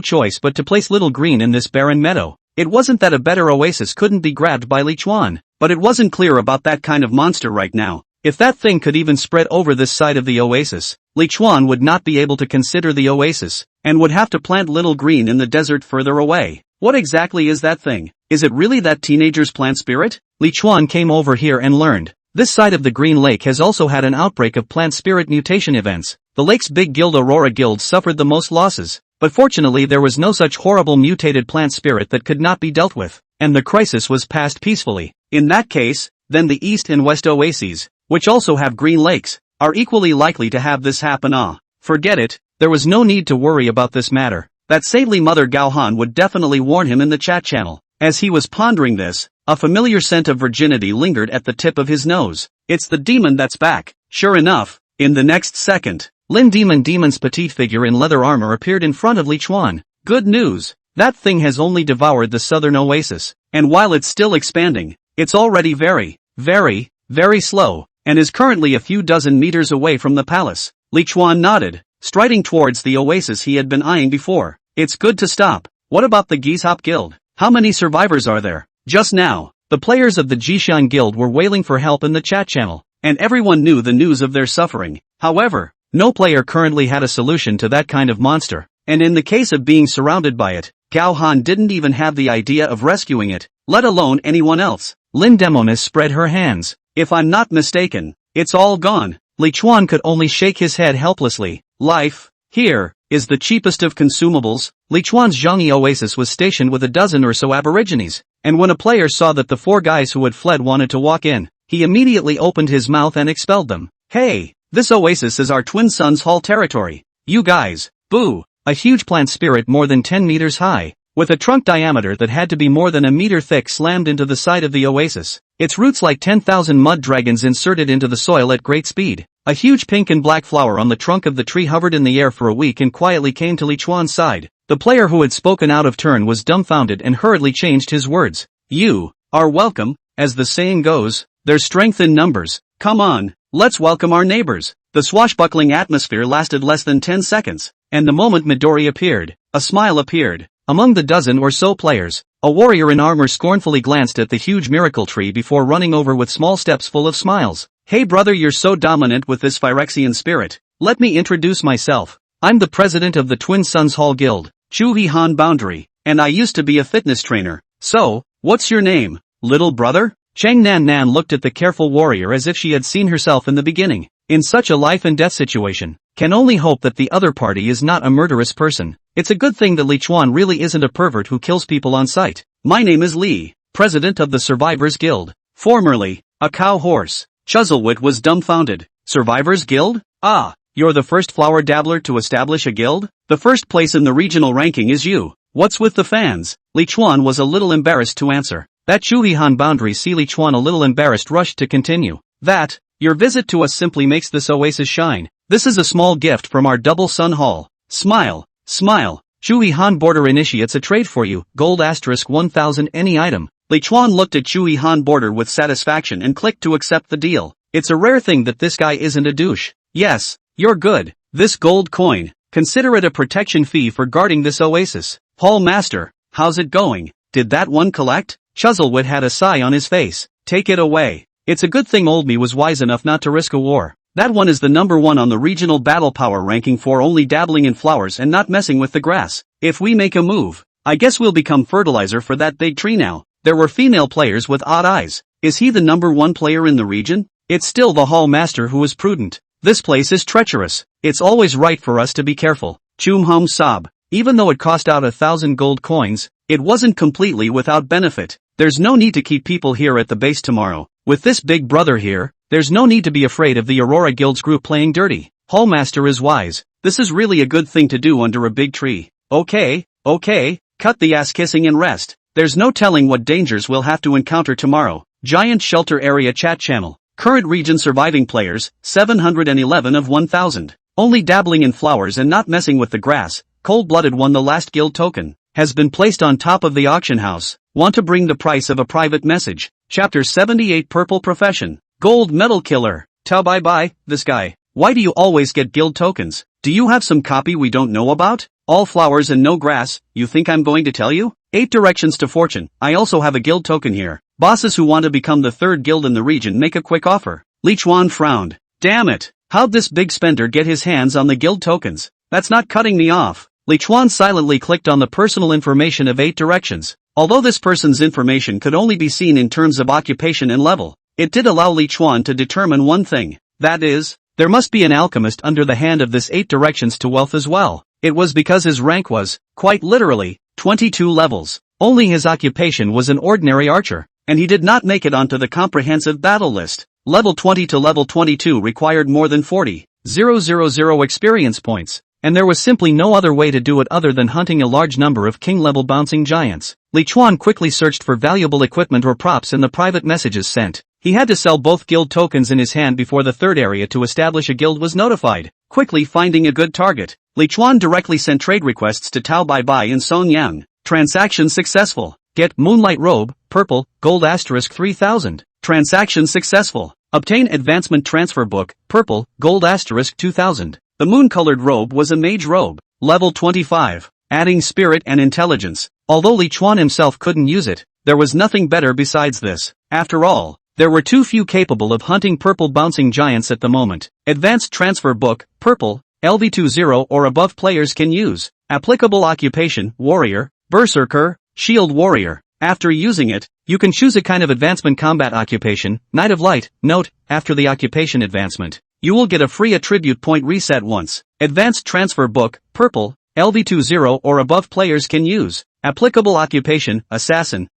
[SPEAKER 2] choice but to place Little Green in this barren meadow. It wasn't that a better oasis couldn't be grabbed by Li Chuan, but it wasn't clear about that kind of monster right now. If that thing could even spread over this side of the oasis, Li Chuan would not be able to consider the oasis, and would have to plant Little Green in the desert further away. What exactly is that thing? Is it really that teenager's plant spirit? Li Chuan came over here and learned. This side of the Green Lake has also had an outbreak of plant spirit mutation events. The lake's big guild Aurora Guild suffered the most losses, but fortunately there was no such horrible mutated plant spirit that could not be dealt with, and the crisis was passed peacefully. In that case, then the east and west oases, which also have green lakes, are equally likely to have this happen. Forget it, there was no need to worry about this matter. That saintly mother Gao Han would definitely warn him in the chat channel. As he was pondering this, a familiar scent of virginity lingered at the tip of his nose. It's the demon that's back. Sure enough, in the next second, Lin Demon's petite figure in leather armor appeared in front of Li Chuan. Good news, that thing has only devoured the southern oasis, and while it's still expanding, it's already very, very, very slow, and is currently a few dozen meters away from the palace. Li Chuan nodded, striding towards the oasis he had been eyeing before. It's good to stop. What about the Gizhop Guild? How many survivors are there? Just now, the players of the Jishan Guild were wailing for help in the chat channel, and everyone knew the news of their suffering. However, no player currently had a solution to that kind of monster, and in the case of being surrounded by it, Gao Han didn't even have the idea of rescuing it, let alone anyone else.
[SPEAKER 1] Lin Demonis spread her hands.
[SPEAKER 2] If I'm not mistaken, it's all gone.
[SPEAKER 1] Li Chuan could only shake his head helplessly.
[SPEAKER 2] Life, here, is the cheapest of consumables.
[SPEAKER 1] Li Chuan's Zhangyi oasis was stationed with a dozen or so aborigines, and when a player saw that the 4 guys who had fled wanted to walk in, he immediately opened his mouth and expelled them.
[SPEAKER 2] Hey, this oasis is our twin sons' hall territory. You guys, boo!
[SPEAKER 1] A huge plant spirit more than 10 meters high, with a trunk diameter that had to be more than a meter thick, slammed into the side of the oasis, its roots like 10,000 mud dragons inserted into the soil at great speed. A huge pink and black flower on the trunk of the tree hovered in the air for a week and quietly came to Li Chuan's side. The player who had spoken out of turn was dumbfounded and hurriedly changed his words.
[SPEAKER 2] You are welcome, as the saying goes, there's strength in numbers. Come on, let's welcome our neighbors. The swashbuckling atmosphere lasted less than 10 seconds, and the moment Midori appeared, a smile appeared.
[SPEAKER 1] Among the dozen or so players, a warrior in armor scornfully glanced at the huge miracle tree before running over with small steps full of smiles.
[SPEAKER 2] Hey brother, you're so dominant with this Phyrexian spirit. Let me introduce myself.
[SPEAKER 1] I'm the president of the Twin Sons Hall Guild,
[SPEAKER 2] Chu Han Boundary, and I used to be a fitness trainer. So, what's your name, little brother?
[SPEAKER 1] Chang Nan Nan looked at the careful warrior as if she had seen herself in the beginning. In such a life and death situation, can only hope that the other party is not a murderous person. It's a good thing that Li Chuan really isn't a pervert who kills people on sight.
[SPEAKER 2] My name is Li, president of the Survivors Guild, formerly a cow horse. Chuzzlewit was dumbfounded. Survivors Guild? Ah, you're the first flower dabbler to establish a guild? The first place in the regional ranking is you. What's with the fans? Li Chuan was a little embarrassed to answer.
[SPEAKER 1] That Chuhihan Boundary see Li Chuan a little embarrassed rushed to continue.
[SPEAKER 2] Your visit to us simply makes this oasis shine. This is a small gift from our Double Sun Hall. Smile, smile.
[SPEAKER 1] Chuhihan Border initiates a trade for you, gold * 1000 any item.
[SPEAKER 2] Li Chuan looked at Chuhihan Border with satisfaction and clicked to accept the deal. It's a rare thing that this guy isn't a douche. Yes, you're good. This gold coin, consider it a protection fee for guarding this oasis. Hall Master, how's it going? Did that one collect?
[SPEAKER 1] Chuzzlewit had a sigh on his face.
[SPEAKER 2] Take it away. It's a good thing old me was wise enough not to risk a war. That one is the number 1 on the regional battle power ranking for only dabbling in flowers and not messing with the grass. If we make a move, I guess we'll become fertilizer for that big tree now. There were female players with odd eyes. Is he the number 1 player in the region? It's still the hall master who is prudent. This place is treacherous. It's always right for us to be careful. Chum Hum sob. Even though it cost out 1,000 gold coins, it wasn't completely without benefit. There's no need to keep people here at the base tomorrow. With this big brother here, there's no need to be afraid of the Aurora Guild's group playing dirty. Hallmaster is wise. This is really a good thing to do under a big tree. Okay, cut the ass kissing and rest. There's no telling what dangers we'll have to encounter tomorrow. Giant Shelter Area Chat Channel. Current region surviving players, 711 of 1,000. Only dabbling in flowers and not messing with the grass. Cold-blooded won the last guild token. Has been placed on top of the auction house. Want to bring the price of a private message. Chapter 78 Purple Profession. Gold Medal Killer. Tell bye-bye, this guy. Why do you always get guild tokens? Do you have some copy we don't know about? All flowers and no grass, you think I'm going to tell you? 8 directions to fortune. I also have a guild token here. Bosses who want to become the 3rd guild in the region make a quick offer. Li Chuan frowned. Damn it. How'd this big spender get his hands on the guild tokens? That's not cutting me off. Li Chuan silently clicked on the personal information of 8 directions. Although this person's information could only be seen in terms of occupation and level, it did allow Li Chuan to determine one thing. That is, there must be an alchemist under the hand of this 8 directions to wealth as well. It was because his rank was, quite literally, 22 levels. Only his occupation was an ordinary archer, and he did not make it onto the comprehensive battle list. Level 20 to level 22 required more than 40,000 experience points, and there was simply no other way to do it other than hunting a large number of king-level bouncing giants. Li Chuan quickly searched for valuable equipment or props in the private messages sent. He had to sell both guild tokens in his hand before the 3rd area to establish a guild was notified. Quickly finding a good target, Li Chuan directly sent trade requests to Tao Bai and Song Yang. Transaction successful. Get Moonlight Robe, purple, gold * 3,000. Transaction successful. Obtain Advancement Transfer Book, purple, gold * 2,000. The moon-colored robe was a mage robe. Level 25. Adding spirit and intelligence. Although Li Chuan himself couldn't use it, there was nothing better besides this. After all, there were too few capable of hunting purple bouncing giants at the moment. Advanced Transfer Book, purple, LV20 or above players can use. Applicable occupation, warrior, berserker, shield warrior. After using it,
[SPEAKER 1] You can choose a kind of advancement combat occupation, Knight of Light. Note, after the occupation advancement, you will get a free attribute point reset once. Advanced transfer book, purple, LV20 or above players can use. Applicable occupation, assassin,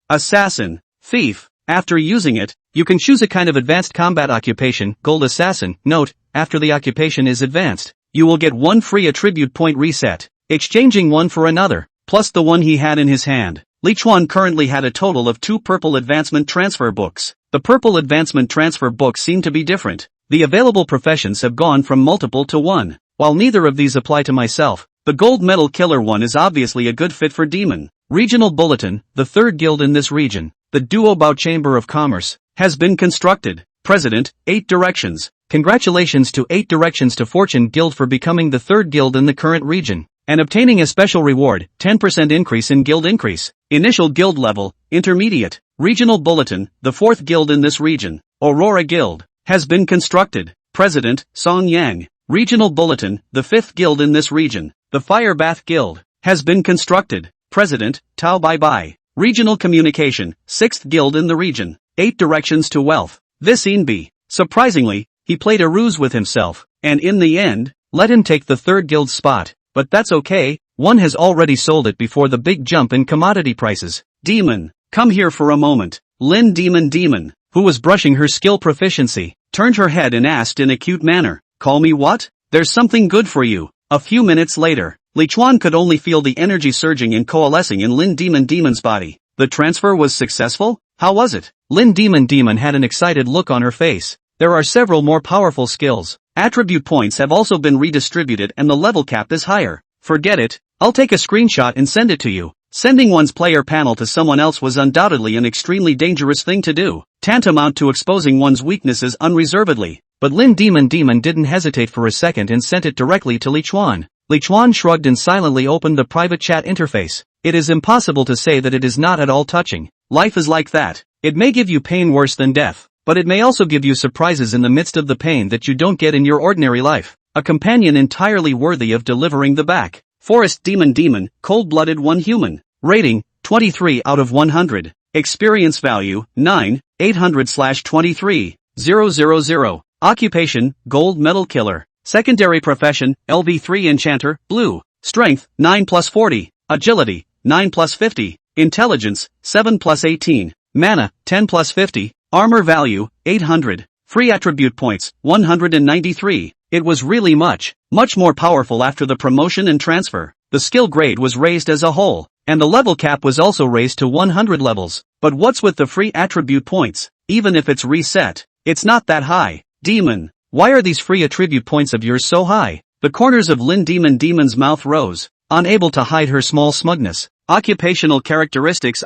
[SPEAKER 1] thief. After using it, you can choose a kind of advanced combat occupation, gold assassin. Note, after the occupation is advanced, you will get one free attribute point reset, exchanging one for another, plus the one he had in his hand. Li Chuan currently had a total of 2 purple advancement transfer books. The purple advancement transfer books seem to be different. The available professions have gone from multiple to 1. While neither of these apply to myself, the gold medal killer one is obviously a good fit for demon. Regional Bulletin, the third guild in this region, the Duobao Chamber of Commerce, has been constructed. President, 8 directions. Congratulations to 8 directions to Fortune Guild for becoming the third guild in the current region, and obtaining a special reward, 10% increase in guild increase. Initial guild level, intermediate. Regional Bulletin, the fourth guild in this region, Aurora Guild, has been constructed. President, Song Yang. Regional Bulletin, the fifth guild in this region, the Fire Bath Guild, has been constructed. President, Tao Bai Bai. Regional Communication, 6th guild in the region, 8 directions to wealth. This Inbi. Surprisingly, he played a ruse with himself, and in the end, let him take the third guild's spot. But that's okay, one has already sold it before the big jump in commodity prices. Demon, come here for a moment. Lin Demon, who was brushing her skill proficiency, turned her head and asked in a cute manner, "Call me what? There's something good for you." A few minutes later, Li Chuan could only feel the energy surging and coalescing in Lin Demon's body. The transfer was successful? How was it? Lin Demon had an excited look on her face. There are several more powerful skills. Attribute points have also been redistributed and the level cap is higher. Forget it, I'll take a screenshot and send it to you. Sending one's player panel to someone else was undoubtedly an extremely dangerous thing to do, tantamount to exposing one's weaknesses unreservedly. But Lin Demon didn't hesitate for a second and sent it directly to Li Chuan. Li Chuan shrugged and silently opened the private chat interface. It is impossible to say that it is not at all touching. Life is like that. It may give you pain worse than death, but it may also give you surprises in the midst of the pain that you don't get in your ordinary life. A companion entirely worthy of delivering the back. Forest Demon, cold-blooded 1 human. Rating, 23 out of 100. Experience value, 9, 800/23, 000. Occupation, gold medal killer. Secondary profession, LV3 enchanter, blue. Strength, 9+40. Agility, 9+50. Intelligence, 7+18. Mana, 10+50. Armor value, 800. Free attribute points, 193. It was really much more powerful after the promotion and transfer. The skill grade was raised as a whole, and the level cap was also raised to 100 levels. But what's with the free attribute points? Even if it's reset, it's not that high. Demon, why are these free attribute points of yours so high? The corners of Lin Demon's mouth rose, unable to hide her small smugness. Occupational characteristics.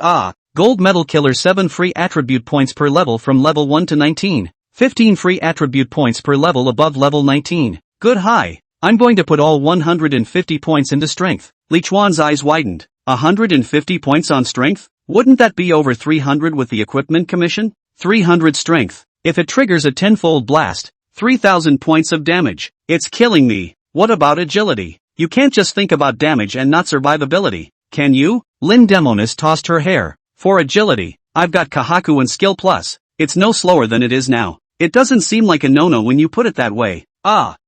[SPEAKER 1] Gold medal killer 7 free attribute points per level from level 1 to 19. 15 free attribute points per level above level 19. Good high. I'm going to put all 150 points into strength. Li Chuan's eyes widened. 150 points on strength? Wouldn't that be over 300 with the equipment commission? 300 strength. If it triggers a 10-fold blast, 3,000 points of damage. It's killing me. What about agility? You can't just think about damage and not survivability, can you? Lin Demonis tossed her hair. For agility, I've got Kahaku and skill plus. It's no slower than it is now. It doesn't seem like a no-no when you put it that way.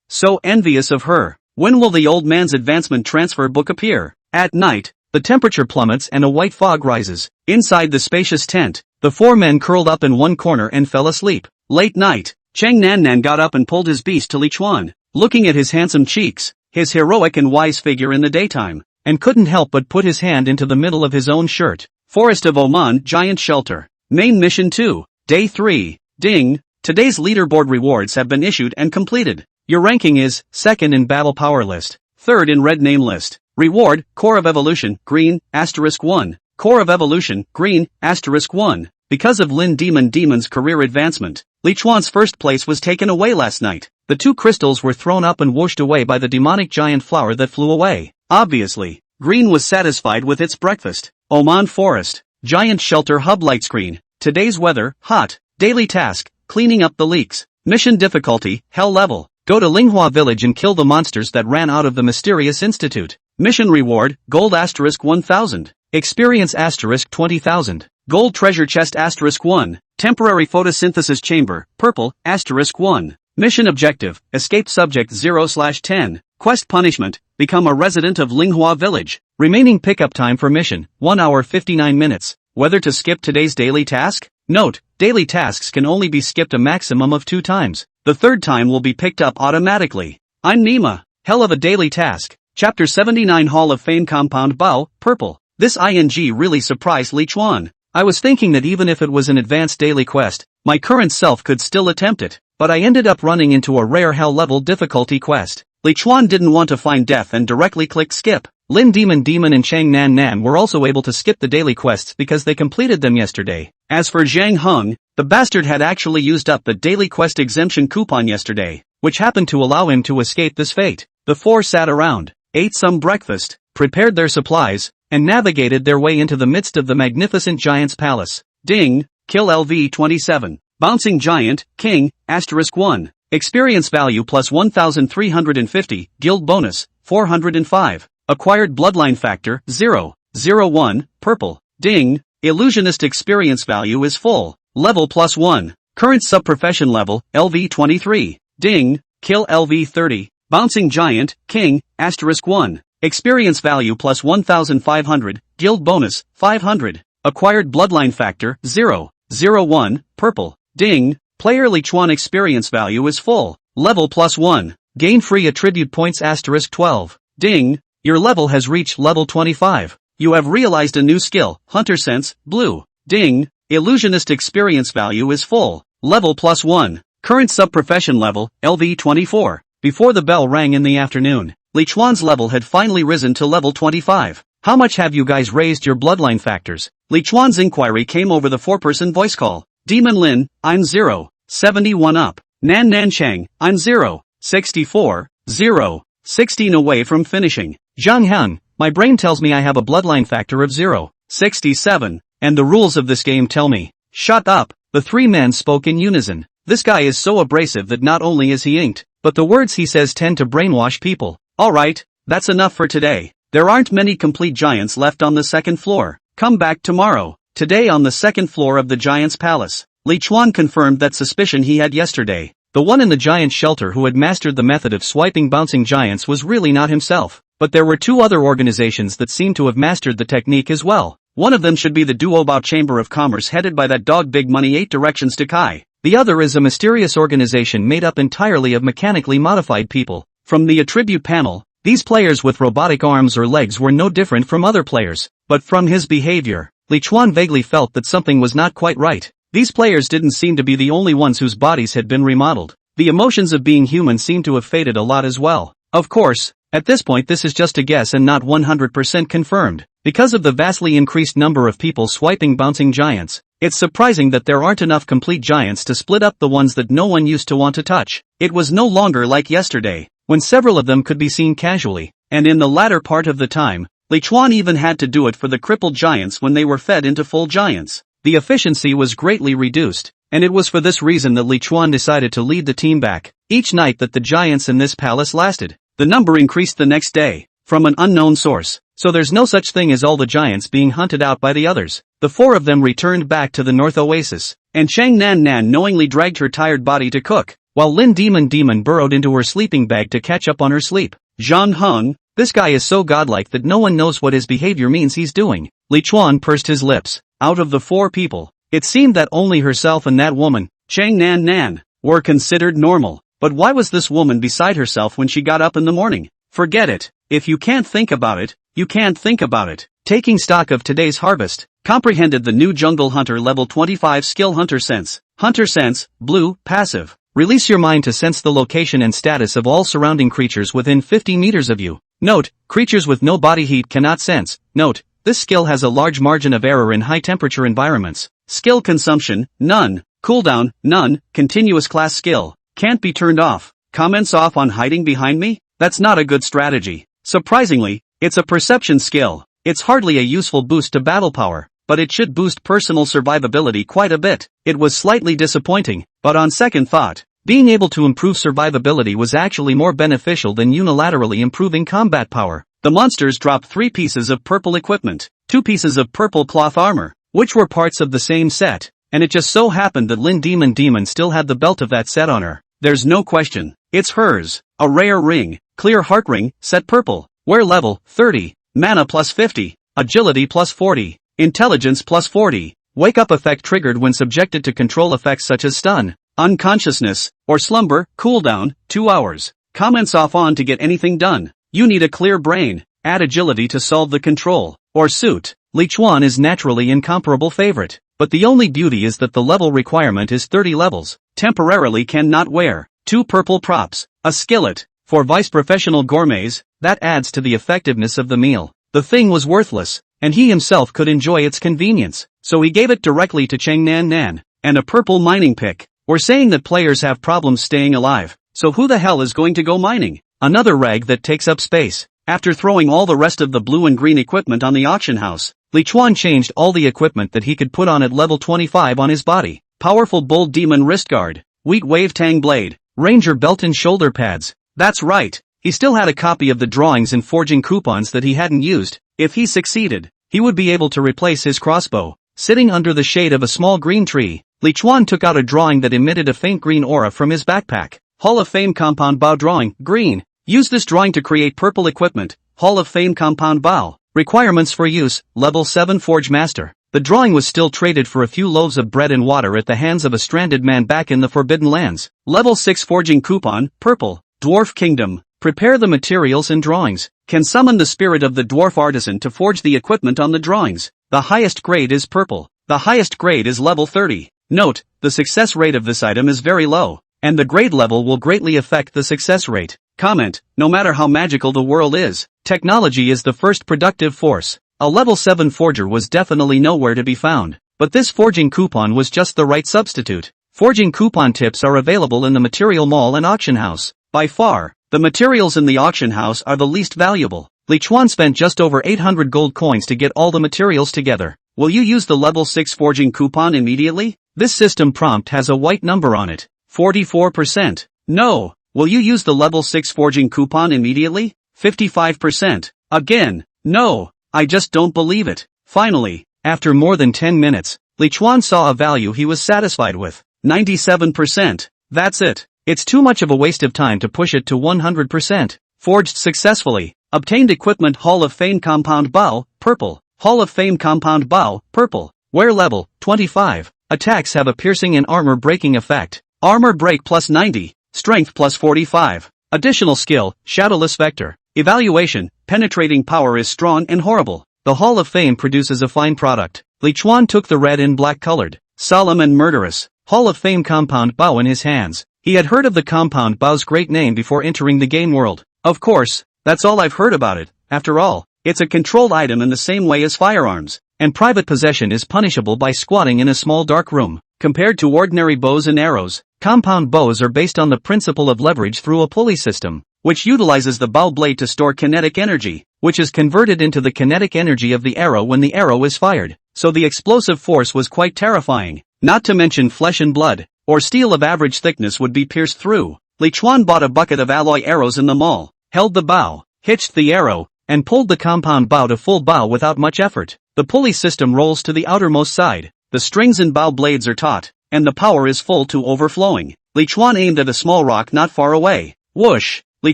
[SPEAKER 1] So envious of her. When will the old man's advancement transfer book appear? At night, the temperature plummets and a white fog rises. Inside the spacious tent, the 4 men curled up in one corner and fell asleep. Late night, Cheng Nan got up and pulled his beast to Li Chuan, looking at his handsome cheeks, his heroic and wise figure in the daytime, and couldn't help but put his hand into the middle of his own shirt. Forest of Oman Giant Shelter. Main Mission 2. Day 3. Ding. Today's leaderboard rewards have been issued and completed. Your ranking is 2nd in battle power list, 3rd in red name list. Reward, Core of Evolution, green, *1. Core of Evolution, green, *1. Because of Lin Demon's career advancement, Li Chuan's first place was taken away last night. The 2 crystals were thrown up and whooshed away by the demonic giant flower that flew away. Obviously, green was satisfied with its breakfast. Oman Forest, Giant Shelter Hub Light Screen. Today's weather, hot. Daily task, cleaning up the leaks. Mission difficulty, hell level. Go to Manhwa village and kill the monsters that ran out of the mysterious institute. Mission reward, gold *1000. Experience *20,000.
[SPEAKER 2] Gold treasure chest *1. Temporary photosynthesis chamber, purple, *1. Mission objective, escape subject 0/10. Quest punishment, become a resident of Manhwa village.
[SPEAKER 1] Remaining pickup time for mission, 1 hour 59 minutes. Whether to skip today's daily task? Note, daily tasks can only be skipped a maximum of 2 times.
[SPEAKER 2] The third time will be picked up automatically. I'm Nima.
[SPEAKER 1] Hell of a daily task.
[SPEAKER 2] Chapter 79 Hall of Fame Compound Bao, purple. This ing really surprised Li Chuan.
[SPEAKER 1] I was thinking that even if it was an advanced daily quest, my current self could still attempt it, but I ended up running into a rare hell level difficulty quest.
[SPEAKER 2] Li Chuan didn't want to find death and directly clicked skip.
[SPEAKER 1] Lin Demon and Chang Nan Nan were also able to skip the daily quests because they completed them yesterday.
[SPEAKER 2] As for Zhang Heng, the bastard had actually used up the daily quest exemption coupon yesterday,
[SPEAKER 1] which happened to allow him to escape this fate.
[SPEAKER 2] The four sat around, ate some breakfast,
[SPEAKER 1] prepared their supplies, and navigated their way into the midst of the magnificent giant's palace.
[SPEAKER 2] Ding, kill LV27. Bouncing Giant, King, *1. Experience value plus 1,350, guild bonus, 405. Acquired bloodline factor, 0.01, purple. Ding, illusionist experience value is full, level plus 1. Current sub-profession level, LV23. Ding, kill LV30. Bouncing Giant, King, *1. Experience value plus 1,500, guild bonus, 500. Acquired bloodline factor, 0.01, purple. Ding, player Li Chuan experience value is full, level plus 1.
[SPEAKER 1] Gain free attribute points *12.
[SPEAKER 2] Ding, your level has reached level 25. You have realized a new skill, Hunter Sense, blue. Ding, illusionist experience value is full, level plus 1. Current sub-profession level, LV24.
[SPEAKER 1] Before the bell rang in the afternoon,
[SPEAKER 2] Li Chuan's level had finally risen to level 25.
[SPEAKER 1] How much have you guys raised your bloodline factors?
[SPEAKER 2] Li Chuan's inquiry came over the 4-person voice call. Demon Lin, I'm 0, 71 up. Nan Nan Chang, I'm 0, 64, 0, 16 away from finishing.
[SPEAKER 1] Zhang Han, my brain tells me I have a bloodline factor of 0,
[SPEAKER 2] 67,
[SPEAKER 1] and the rules of this game tell me.
[SPEAKER 2] Shut up.
[SPEAKER 1] The 3 men spoke in unison. This guy is so abrasive that not only is he inked, but the words he says tend to brainwash people.
[SPEAKER 2] Alright, that's enough for today. There aren't many complete giants left on the second floor. Come back tomorrow. Today on the second floor of the giant's palace, Li Chuan confirmed that suspicion he had yesterday.
[SPEAKER 1] The one in the giant shelter who had mastered the method of swiping bouncing giants was really not himself. But there were 2 other organizations that seemed to have mastered the technique as well. One of them should be the Duobao Chamber of Commerce headed by that dog Big Money 8 Directions to Kai. The other is a mysterious organization made up entirely of mechanically modified people. From the attribute panel, these players with robotic arms or legs were no different from other players. But from his behavior, Li Chuan vaguely felt that something was not quite right. These players didn't seem to be the only ones whose bodies had been remodeled. The emotions of being human seemed to have faded a lot as well. Of course, at this point this is just a guess and not 100% confirmed. Because of the vastly increased number of people swiping bouncing giants, it's surprising that there aren't enough complete giants to split up the ones that no one used to want to touch. It was no longer like yesterday, when several of them could be seen casually, and in the latter part of the time, Li Chuan even had to do it for the crippled giants when they were fed into full giants. The efficiency was greatly reduced, and it was for this reason that Li Chuan decided to lead the team back. Each night that the giants in this palace lasted, the number increased the next day, from an unknown source. So there's no such thing as all the giants being hunted out by the others. The 4 of them returned back to the North Oasis, and Chang Nan Nan knowingly dragged her tired body to cook, while Lin Demon burrowed into her sleeping bag to catch up on her sleep.
[SPEAKER 2] Zhang Heng,
[SPEAKER 1] this guy is so godlike that no one knows what his behavior means he's doing. Li Chuan pursed his lips.
[SPEAKER 2] Out of the 4 people, it seemed that only herself and that woman, Chang Nan Nan, were considered normal. But why was this woman beside herself when she got up in the morning? Forget it. If you can't think about it, you can't think about it.
[SPEAKER 1] Taking stock of today's harvest,
[SPEAKER 2] comprehended the new Jungle Hunter level 25 skill Hunter Sense. Hunter Sense, blue, passive.
[SPEAKER 1] Release your mind to sense the location and status of all surrounding creatures within 50 meters of you. Note, creatures with no body heat cannot sense. Note, this skill has a large margin of error in high-temperature environments.
[SPEAKER 2] Skill consumption, none. Cooldown, none. Continuous class skill. Can't be turned off. Comments off on hiding behind me? That's not a good strategy. Surprisingly, it's a perception skill. It's hardly a useful boost to battle power, but it should boost personal survivability quite a bit. It was slightly disappointing, but on second thought, being able to improve survivability was actually more beneficial than unilaterally improving combat power. The monsters dropped 3 pieces of purple equipment, 2 pieces of purple cloth armor, which were parts of the same set, and it just so happened that Lin Demon still had the belt of that set on her. There's no question. It's hers. A rare ring, clear heart ring, set purple. Wear level, 30. Mana plus 50. Agility plus 40. Intelligence plus 40. Wake up effect triggered when subjected to control effects such as stun, unconsciousness, or slumber. Cooldown, 2 hours. Comments off on to get anything done. You need a clear brain. Add agility to solve the control, or suit. Li Chuan is naturally incomparable favorite, but the only beauty is that the level requirement is 30 levels. Temporarily cannot wear. 2 purple props. A skillet. For vice professional gourmets, that adds to the effectiveness of the meal. The thing was worthless, and he himself could enjoy its convenience, so he gave it directly to Cheng Nan. And a purple mining pick. We're saying that players have problems staying alive, so who the hell is going to go mining? Another rag that takes up space. After throwing all the rest of the blue and green equipment on the auction house, Li Chuan changed all the equipment that he could put on at level 25 on his body. Powerful Bold Demon wrist guard, Wheat Wave Tang blade, Ranger belt and shoulder pads. That's right, he still had a copy of the drawings and forging coupons that he hadn't used. If he succeeded, he would be able to replace his crossbow. Sitting under the shade of a small green tree, Li Chuan took out a drawing that emitted a faint green aura from his backpack. Hall of Fame compound bow drawing, green. Use this drawing to create purple equipment. Hall of Fame compound bow. Requirements for use, level 7 Forge Master. The drawing was still traded for a few loaves of bread and water at the hands of a stranded man back in the Forbidden Lands. Level 6 Forging coupon, purple. Dwarf Kingdom. Prepare the materials and drawings. Can summon the spirit of the dwarf artisan to forge the equipment on the drawings. The highest grade is purple. The highest grade is level 30. Note, the success rate of this item is very low, and the grade level will greatly affect the success rate. Comment, no matter how magical the world is, technology is the first productive force. A level 7 forger was definitely nowhere to be found, but this forging coupon was just the right substitute. Forging coupon tips are available in the material mall and auction house. By far, the materials in the auction house are the least valuable. Li Chuan spent just over 800 gold coins to get all the materials together. Will you use the level 6 forging coupon immediately? This system prompt has a white number on it. 44%. No. Will you use the level 6 forging coupon immediately? 55%. Again, no. I just don't believe it. Finally, after more than 10 minutes, Li Chuan saw a value he was satisfied with. 97%. That's it. It's too much of a waste of time to push it to 100%. Forged successfully. Obtained equipment Hall of Fame compound bow, purple. Hall of Fame compound bow, purple. Wear level, 25. Attacks have a piercing and armor breaking effect. Armor break plus 90. Strength plus 45. Additional skill, Shadowless Vector. Evaluation, penetrating power is strong and horrible. The Hall of Fame produces a fine product. Li Chuan took the red and black colored, solemn and murderous, Hall of Fame compound bow in his hands. He had heard of the compound bow's great name before entering the game world. Of course, that's all I've heard about it. After all, it's a controlled item in the same way as firearms, and private possession is punishable by squatting in a small dark room. Compared to ordinary bows and arrows, compound bows are based on the principle of leverage through a pulley system, which utilizes the bow blade to store kinetic energy, which is converted into the kinetic energy of the arrow when the arrow is fired. So the explosive force was quite terrifying. Not to mention flesh and blood, or steel of average thickness would be pierced through. Li Chuan bought a bucket of alloy arrows in the mall, held the bow, hitched the arrow, and pulled the compound bow to full bow without much effort. The pulley system rolls to the outermost side. The strings and bow blades are taut, and the power is full to overflowing. Li Chuan aimed at a small rock not far away. Whoosh! Li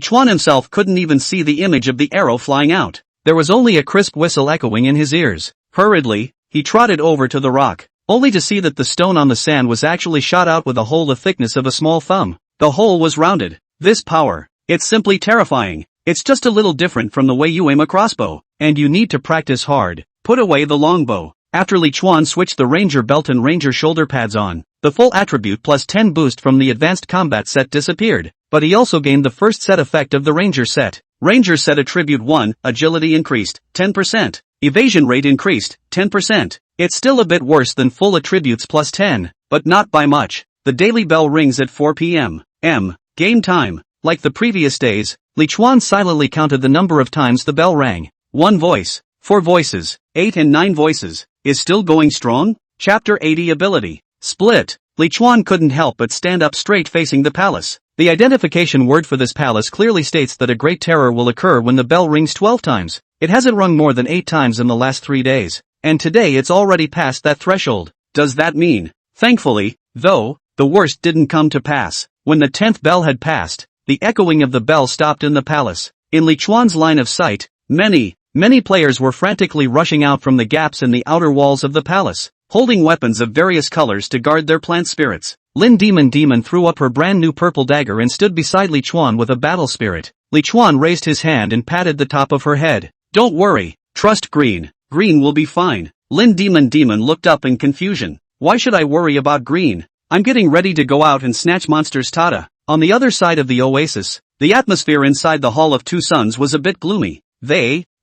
[SPEAKER 2] Chuan himself couldn't even see the image of the arrow flying out. There was only a crisp whistle echoing in his ears. Hurriedly, he trotted over to the rock, only to see that the stone on the sand was actually shot out with a hole the thickness of a small thumb. The hole was rounded. This power, it's simply terrifying. It's just a little different from the way you aim a crossbow, and you need to practice hard. Put away the longbow. After Li Chuan switched the Ranger belt and Ranger shoulder pads on, the full attribute plus 10 boost from the advanced combat set disappeared, but he also gained the first set effect of the Ranger set. Ranger set attribute 1, agility increased, 10%. Evasion rate increased, 10%. It's still a bit worse than full attributes plus 10, but not by much. The daily bell rings at 4 p.m. Game time. Like the previous days, Li Chuan silently counted the number of times the bell rang. 1 voice, 4 voices, 8 and 9 voices. Is still going strong? Chapter 80 Ability. Split. Li Chuan couldn't help but stand up straight facing the palace. The identification word for this palace clearly states that a great terror will occur when the bell rings 12 times. It hasn't rung more than 8 times in the last 3 days.
[SPEAKER 1] and today it's already past that threshold.
[SPEAKER 2] Does that mean? Thankfully, though, the worst didn't come to pass. When the 10th bell had passed, the echoing of the bell stopped in the palace. In Li Chuan's line of sight, many players were frantically rushing out from the gaps in the outer walls of the palace, holding weapons of various colors to guard their plant spirits.
[SPEAKER 1] Lin Demon threw up her brand new purple dagger and stood beside Li Chuan with a battle spirit. Li Chuan raised his hand and patted the top of her head.
[SPEAKER 2] Don't worry, trust Green. Green will be fine. Lin Demon looked up in confusion. Why should I worry about Green? I'm getting ready to go out and snatch monsters Tada. On the other side of the oasis, the atmosphere inside the Hall of Two Suns was a bit gloomy.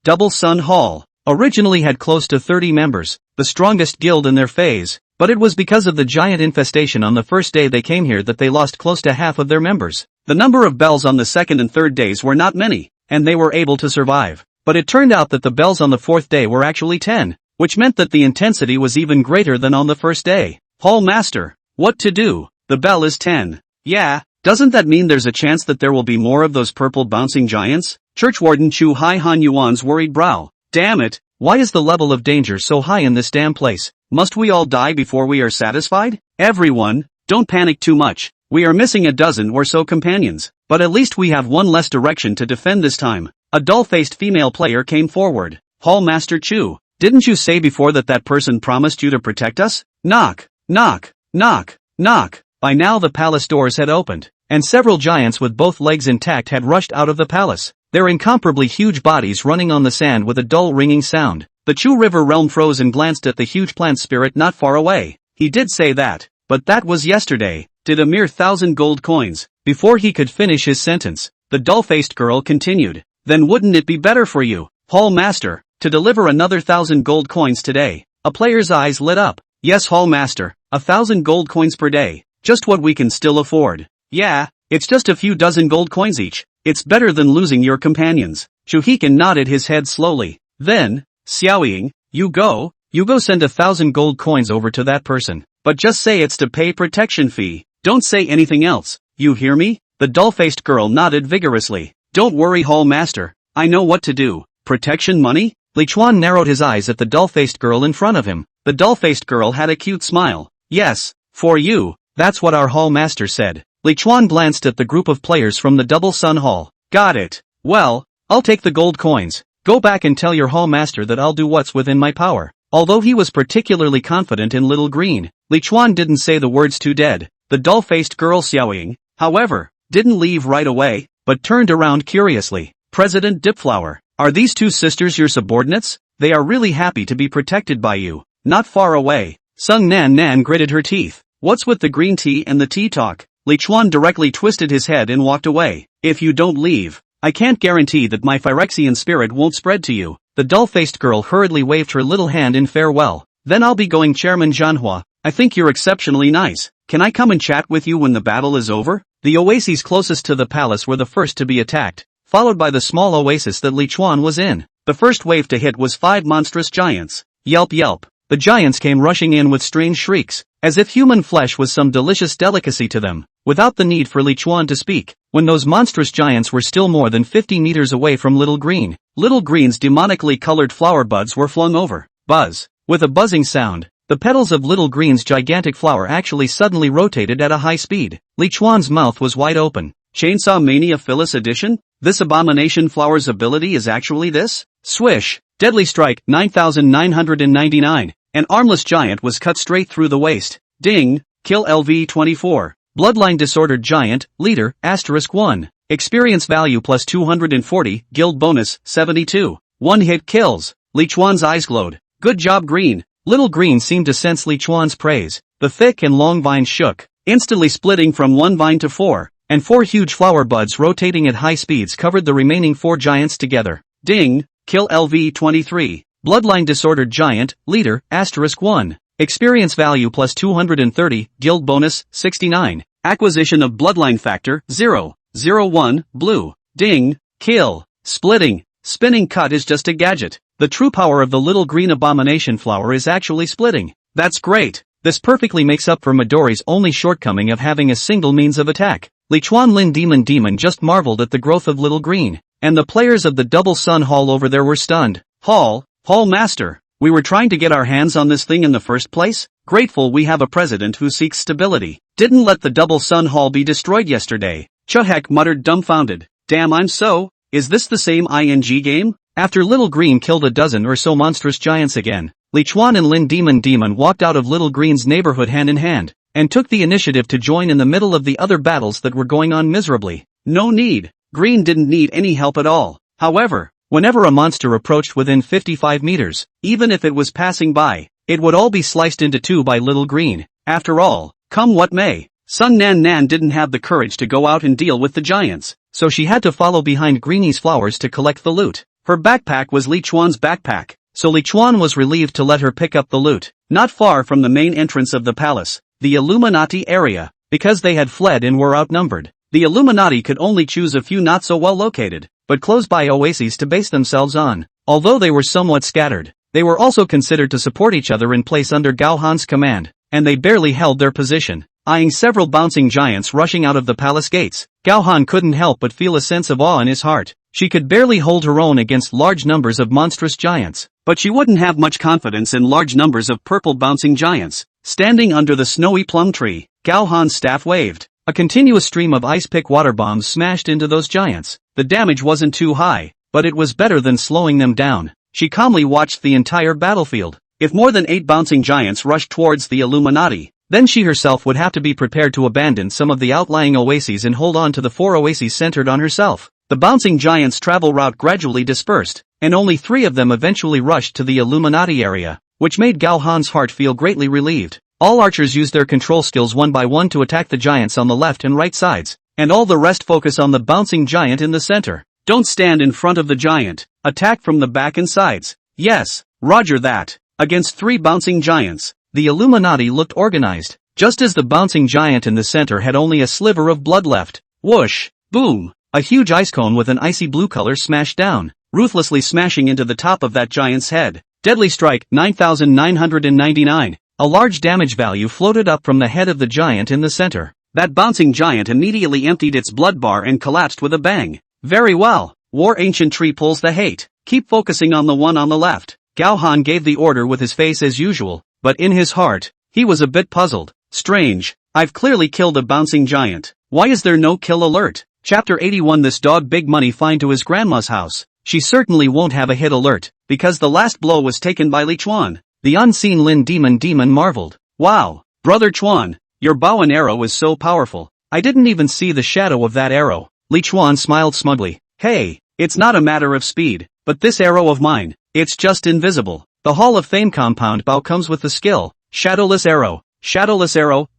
[SPEAKER 2] Double Sun Hall, originally had close to 30 members, the strongest guild in their phase, but it was because of the giant infestation on the first day they came here that they lost close to half of their members. The number of bells on the second and third days were not many, and they were able to survive. But it turned out that the bells on the fourth day were actually 10, which meant that the intensity was even greater than on the first day. Hall Master, what to do? The bell is 10. Yeah, doesn't that mean there's a chance that there will be more of those purple bouncing giants? Churchwarden Chu Hai Han Yuan's worried brow. Damn it,
[SPEAKER 1] why is the level of danger so high in this damn place?
[SPEAKER 2] Must we all die before we are satisfied? Everyone, don't panic too much. We are missing a dozen or so companions, but at least we have one less direction to defend this time. A dull-faced female player came forward. Hall Master Chu, didn't you say before that that person promised you to protect us? Knock, knock, knock, knock. By now the palace doors had opened, and several giants with both legs intact had rushed out of the palace, their incomparably huge bodies running on the sand with a dull ringing sound. The Chu River realm froze and glanced at the huge plant spirit not far away. He did say that, but that was yesterday. Did a mere 1,000 gold coins. Before he could finish his sentence, the dull-faced girl continued. Then wouldn't it be better for you, Hall Master, to deliver another 1,000 gold coins today? A player's eyes lit up. Yes, Hall Master, 1,000 gold coins per day. Just what we can still afford. Yeah, it's just a few dozen gold coins each. It's better than losing your companions. Chu Hikan nodded his head slowly. Then, Xiaoying, you go send 1,000 gold coins over to that person. But just say it's to pay protection fee. Don't say anything else. You hear me? The dull-faced girl nodded vigorously. Don't worry, Hall Master. I know what to do. Protection money?
[SPEAKER 1] Li Chuan narrowed his eyes at the dull-faced girl in front of him.
[SPEAKER 2] The dull-faced girl had a cute smile. Yes, for you.
[SPEAKER 1] That's what our Hall Master said. Li Chuan glanced at the group of players from the Double Sun Hall.
[SPEAKER 2] Got it. Well,
[SPEAKER 1] I'll take the gold coins. Go back and tell your Hall Master that I'll do what's within my power. Although he was particularly confident in Little Green, Li Chuan didn't say the words too dead. The dull-faced girl Xiaoying, however, didn't leave right away, but turned around curiously. President Dipflower, are these two sisters your subordinates? They are really happy to be protected by you. Not far away. Sung Nan gritted her teeth. What's with the green tea and the tea talk? Li Chuan directly twisted his head and walked away. If you don't leave, I can't guarantee that my Phyrexian spirit won't spread to you. The dull-faced girl hurriedly waved her little hand in farewell. Then I'll be going, Chairman Manhwa. I think you're exceptionally nice. Can I come and chat with you when the battle is over? The oases closest to the palace were the first to be attacked, followed by the small oasis that Li Chuan was in. The first wave to hit was 5 monstrous giants. Yelp yelp. The giants came rushing in with strange shrieks, as if human flesh was some delicious delicacy to them, without the need for Li Chuan to speak. When those monstrous giants were still more than 50 meters away from Little Green, Little Green's demonically colored flower buds were flung over. Buzz. With a buzzing sound, the petals of Little Green's gigantic flower actually suddenly rotated at a high speed. Li Chuan's mouth was wide open. Chainsaw Mania Phyllis Edition? This abomination flower's ability is actually this? Swish. Deadly Strike, 9,999. An armless giant was cut straight through the waist. Ding. Kill LV24. Bloodline Disordered Giant, Leader, *1. Experience value plus 240, guild bonus, 72. One-hit kills. Li Chuan's eyes glowed. Good job, Green. Little Green seemed to sense Li Chuan's praise. The thick and long vine shook, instantly splitting from 1 vine to 4, and 4 huge flower buds rotating at high speeds covered the remaining 4 giants together. Ding. Kill LV23. Bloodline Disordered Giant, Leader, *1. Experience value plus 230, guild bonus, 69. Acquisition of Bloodline Factor, 0.01, blue. Ding. Kill. Splitting. Spinning cut is just a gadget. The true power of the Little Green Abomination flower is actually splitting. That's great. This perfectly makes up for Midori's only shortcoming of having a single means of attack. Li Chuan Lin Demon just marveled at the growth of Little Green, and the players of the Double Sun Hall over there were stunned. Hall Master,
[SPEAKER 2] We were trying to get our hands on this thing in the first place? Grateful we have a president who seeks stability. Didn't let the double sun hall be destroyed yesterday. Chuhek muttered dumbfounded. Damn, is this the same ING game?
[SPEAKER 1] After Little Green killed a dozen or so monstrous giants again, Li Chuan and Lin Demon walked out of Little Green's neighborhood hand in hand, and took the initiative to join in the middle of the other battles that were going on miserably.
[SPEAKER 2] No need. Green didn't need any help at all. However,
[SPEAKER 1] whenever a monster approached within 55 meters,
[SPEAKER 2] even if it was passing by,
[SPEAKER 1] it would all be sliced into two by Little Green.
[SPEAKER 2] After all, come what may, Sun Nan didn't have the courage to go out and deal with the giants,
[SPEAKER 1] so she had to follow behind Greenie's flowers to collect the loot.
[SPEAKER 2] Her backpack was Li Chuan's backpack,
[SPEAKER 1] so Li Chuan was relieved to let her pick up the loot.
[SPEAKER 2] Not far from the main entrance of the palace, the Illuminati area,
[SPEAKER 1] because they had fled and were outnumbered.
[SPEAKER 2] The Illuminati could only choose a few not so well located,
[SPEAKER 1] but close-by oases to base themselves on. Although they were somewhat scattered, they were also considered to support each other in place under Gao Han's command, and they barely held their position. Eyeing several bouncing giants rushing out of the palace gates, Gao Han couldn't help but feel a sense of awe in his heart. She could barely hold her own against large numbers of monstrous giants,
[SPEAKER 2] but she wouldn't have much confidence in large numbers of purple bouncing giants. Standing under the snowy plum tree, Gao Han's staff waved.
[SPEAKER 1] A continuous stream of ice-pick water bombs smashed into those giants.
[SPEAKER 2] The damage wasn't too high,
[SPEAKER 1] but it was better than slowing them down.
[SPEAKER 2] She calmly watched the entire battlefield. If more than 8 bouncing giants rushed towards the Illuminati,
[SPEAKER 1] then she herself would have to be prepared to abandon some of the outlying oases and hold on to the 4 oases centered on herself.
[SPEAKER 2] The bouncing giants' travel route gradually dispersed,
[SPEAKER 1] and only 3 of them eventually rushed to the Illuminati area, which made Gao Han's heart feel greatly relieved. All archers use their control skills one by one to attack the giants on the left and right sides, and all the rest focus on the bouncing giant in the center.
[SPEAKER 2] Don't stand in front of the giant. Attack from the back and sides.
[SPEAKER 1] Yes,
[SPEAKER 2] roger that. Against 3 bouncing giants,
[SPEAKER 1] the Illuminati looked organized. Just as the bouncing giant in the center had only a sliver of blood left.
[SPEAKER 2] Whoosh, boom,
[SPEAKER 1] a huge ice cone with an icy blue color smashed down,
[SPEAKER 2] ruthlessly smashing into the top of that giant's head. Deadly strike, 9,999.
[SPEAKER 1] A large damage value floated up from the head of the giant in the center.
[SPEAKER 2] That bouncing giant immediately emptied its blood bar and collapsed with a bang. Very well, War Ancient Tree pulls the hate. Keep focusing on the one on the left.
[SPEAKER 1] Gao Han gave the order with his face as usual, but in his heart, he was a bit puzzled.
[SPEAKER 2] Strange, I've clearly killed a bouncing giant. Why is there no kill alert?
[SPEAKER 1] Chapter 81. This dog big money fine to his grandma's house. She certainly won't have a hit alert,
[SPEAKER 2] because the last blow was taken by Li Chuan.
[SPEAKER 1] The unseen Lin Demon marveled.
[SPEAKER 2] Wow, Brother Chuan, your bow and arrow is so powerful.
[SPEAKER 1] I didn't even see the shadow of that arrow. Li Chuan smiled smugly.
[SPEAKER 2] Hey, it's not a matter of speed, but this arrow of mine, it's just invisible.
[SPEAKER 1] The Hall of Fame compound bow comes with the skill, Shadowless Arrow,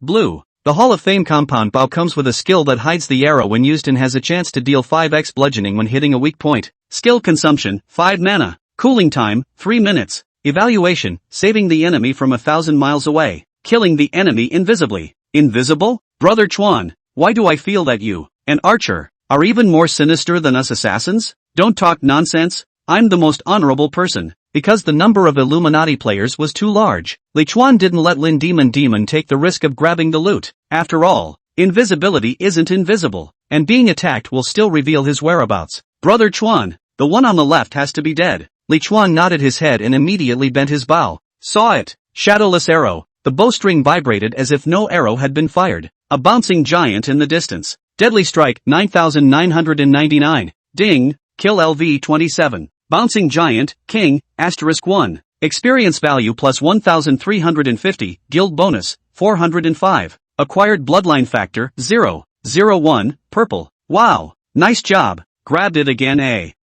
[SPEAKER 1] blue. The Hall of Fame compound bow comes with a skill that hides the arrow when used and has a chance to deal 5x bludgeoning when hitting a weak point.
[SPEAKER 2] Skill consumption, 5 mana. Cooling time, 3 minutes.
[SPEAKER 1] Evaluation, saving the enemy from 1,000 miles away.
[SPEAKER 2] Killing the enemy invisibly. Invisible? Brother Chuan, why do I feel that you, an archer, are even more sinister than us assassins? Don't talk nonsense. I'm the most honorable person.
[SPEAKER 1] Because the number of Illuminati players was too large, Li Chuan didn't let Lin Demon take the risk of grabbing the loot.
[SPEAKER 2] After all, invisibility isn't invisible,
[SPEAKER 1] and being attacked will still reveal his whereabouts.
[SPEAKER 2] Brother Chuan, the one on the left has to be dead.
[SPEAKER 1] Li Chuan nodded his head and immediately bent his bow.
[SPEAKER 2] Saw it. Shadowless arrow.
[SPEAKER 1] The bowstring vibrated as if no arrow had been fired.
[SPEAKER 2] A bouncing giant in the distance.
[SPEAKER 1] Deadly strike, 9,999.
[SPEAKER 2] Ding, kill LV27. Bouncing giant, king, *1.
[SPEAKER 1] Experience value plus 1,350, guild bonus, 405.
[SPEAKER 2] Acquired bloodline factor, 0.01, purple. Wow, nice job. Grabbed it again.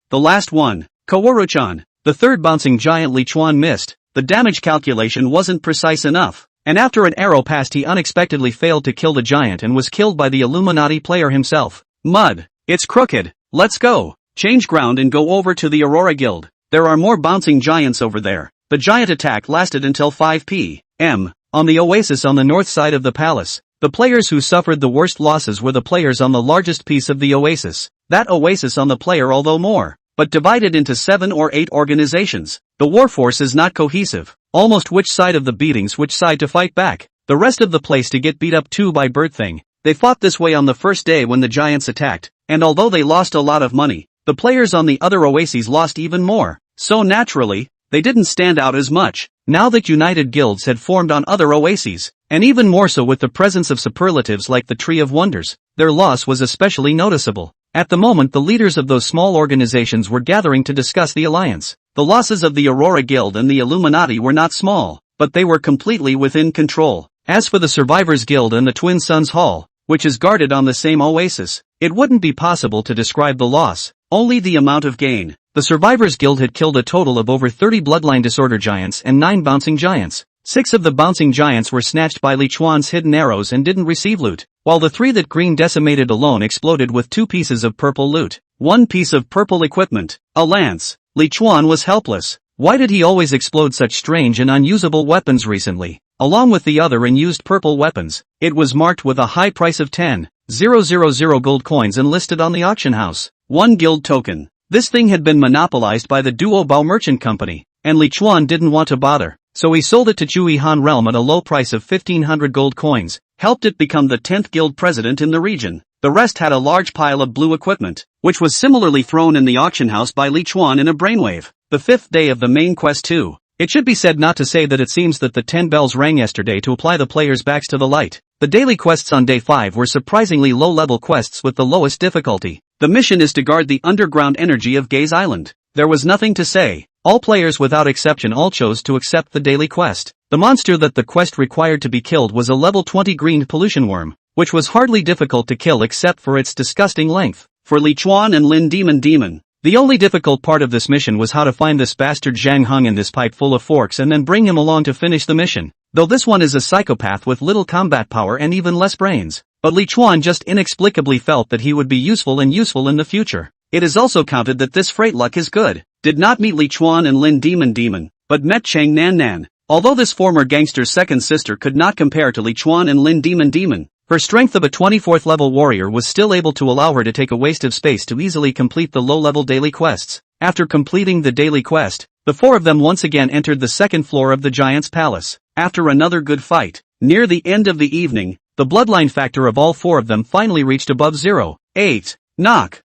[SPEAKER 2] The last one. Kaworu-chan.
[SPEAKER 1] The third bouncing giant Li Chuan missed.
[SPEAKER 2] The damage calculation wasn't precise enough,
[SPEAKER 1] and after an arrow passed he unexpectedly failed to kill the giant and was killed by the Illuminati player himself.
[SPEAKER 2] Mud, it's crooked. Let's go. Change ground and go over to the Aurora Guild. There are more bouncing giants over there. The giant attack lasted until 5 p.m.
[SPEAKER 1] On the oasis on the north side of the palace, the players who suffered the worst losses were the players on the largest piece of the oasis. That oasis on the player although more, but divided into 7 or 8 organizations. The warforce is not cohesive. Almost which side of the beatings which side to fight back. The rest of the place to get beat up too by Bird Thing. They fought this way on the first day when the giants attacked, and although they lost a lot of money, the players on the other oases lost even more. So naturally,
[SPEAKER 2] they didn't stand out as much.
[SPEAKER 1] Now that united guilds had formed on other oases, and even more so with the presence of superlatives like the Tree of Wonders, their loss was especially noticeable. At the moment the leaders of those small organizations were gathering to discuss the alliance. The losses of the Aurora Guild and the Illuminati were not small, but they were completely within control. As for the Survivors Guild and the Twin Suns Hall, which is guarded on the same oasis, it wouldn't be possible to describe the loss, only the amount of gain. The Survivors Guild had killed a total of over 30 Bloodline Disorder Giants and 9 Bouncing Giants. 6 of the Bouncing Giants were snatched by Li Chuan's hidden arrows and didn't receive loot, while the 3 that Green decimated alone exploded with 2 pieces of purple loot.
[SPEAKER 2] 1 piece of purple equipment, a lance. Li Chuan was helpless.
[SPEAKER 1] Why did he always explode such strange and unusable weapons recently? Along with the other unused purple weapons, it was marked with a high price of 10,000 gold coins and listed on the auction house.
[SPEAKER 2] 1 guild token. This thing had been monopolized by the Duo Bao Merchant Company, and Li Chuan didn't want to bother, so he sold it to Chui Han Realm at a low price of 1,500 gold coins, helped it become the 10th guild president in the region. The rest had a large pile of blue equipment, which was similarly thrown in the auction house by Li Chuan in a brainwave. The 5th day of the main quest 2.
[SPEAKER 1] It should be said not to say that it seems that the 10 bells rang yesterday to apply the players' backs to the light. The daily quests on day 5 were surprisingly low-level quests with the lowest difficulty.
[SPEAKER 2] The mission is to guard the underground energy of Gaze Island. There was nothing to say.
[SPEAKER 1] All players without exception all chose to accept the daily quest. The monster that the quest required to be killed was a level 20 green pollution worm, which was hardly difficult to kill except for its disgusting length.
[SPEAKER 2] For Li Chuan and Lin Demon,
[SPEAKER 1] the only difficult part of this mission was how to find this bastard Zhang Hung in this pipe full of forks and then bring him along to finish the mission. Though this one is a psychopath with little combat power and even less brains. But Li Chuan just inexplicably felt that he would be useful in the future.
[SPEAKER 2] It is also counted that this freight luck is good. Did not meet Li Chuan and Lin Demon, but met Chang Nan. Although this former gangster's second sister could not compare to Li Chuan and Lin Demon, her strength of a 24th level warrior was still able to allow her to take a waste of space to easily complete the low-level daily quests. After completing the daily quest, the 4 of them once again entered the second floor of the Giant's Palace. After another good fight, near the end of the evening, the bloodline factor of all 4 of them finally reached above 0. 8. Knock.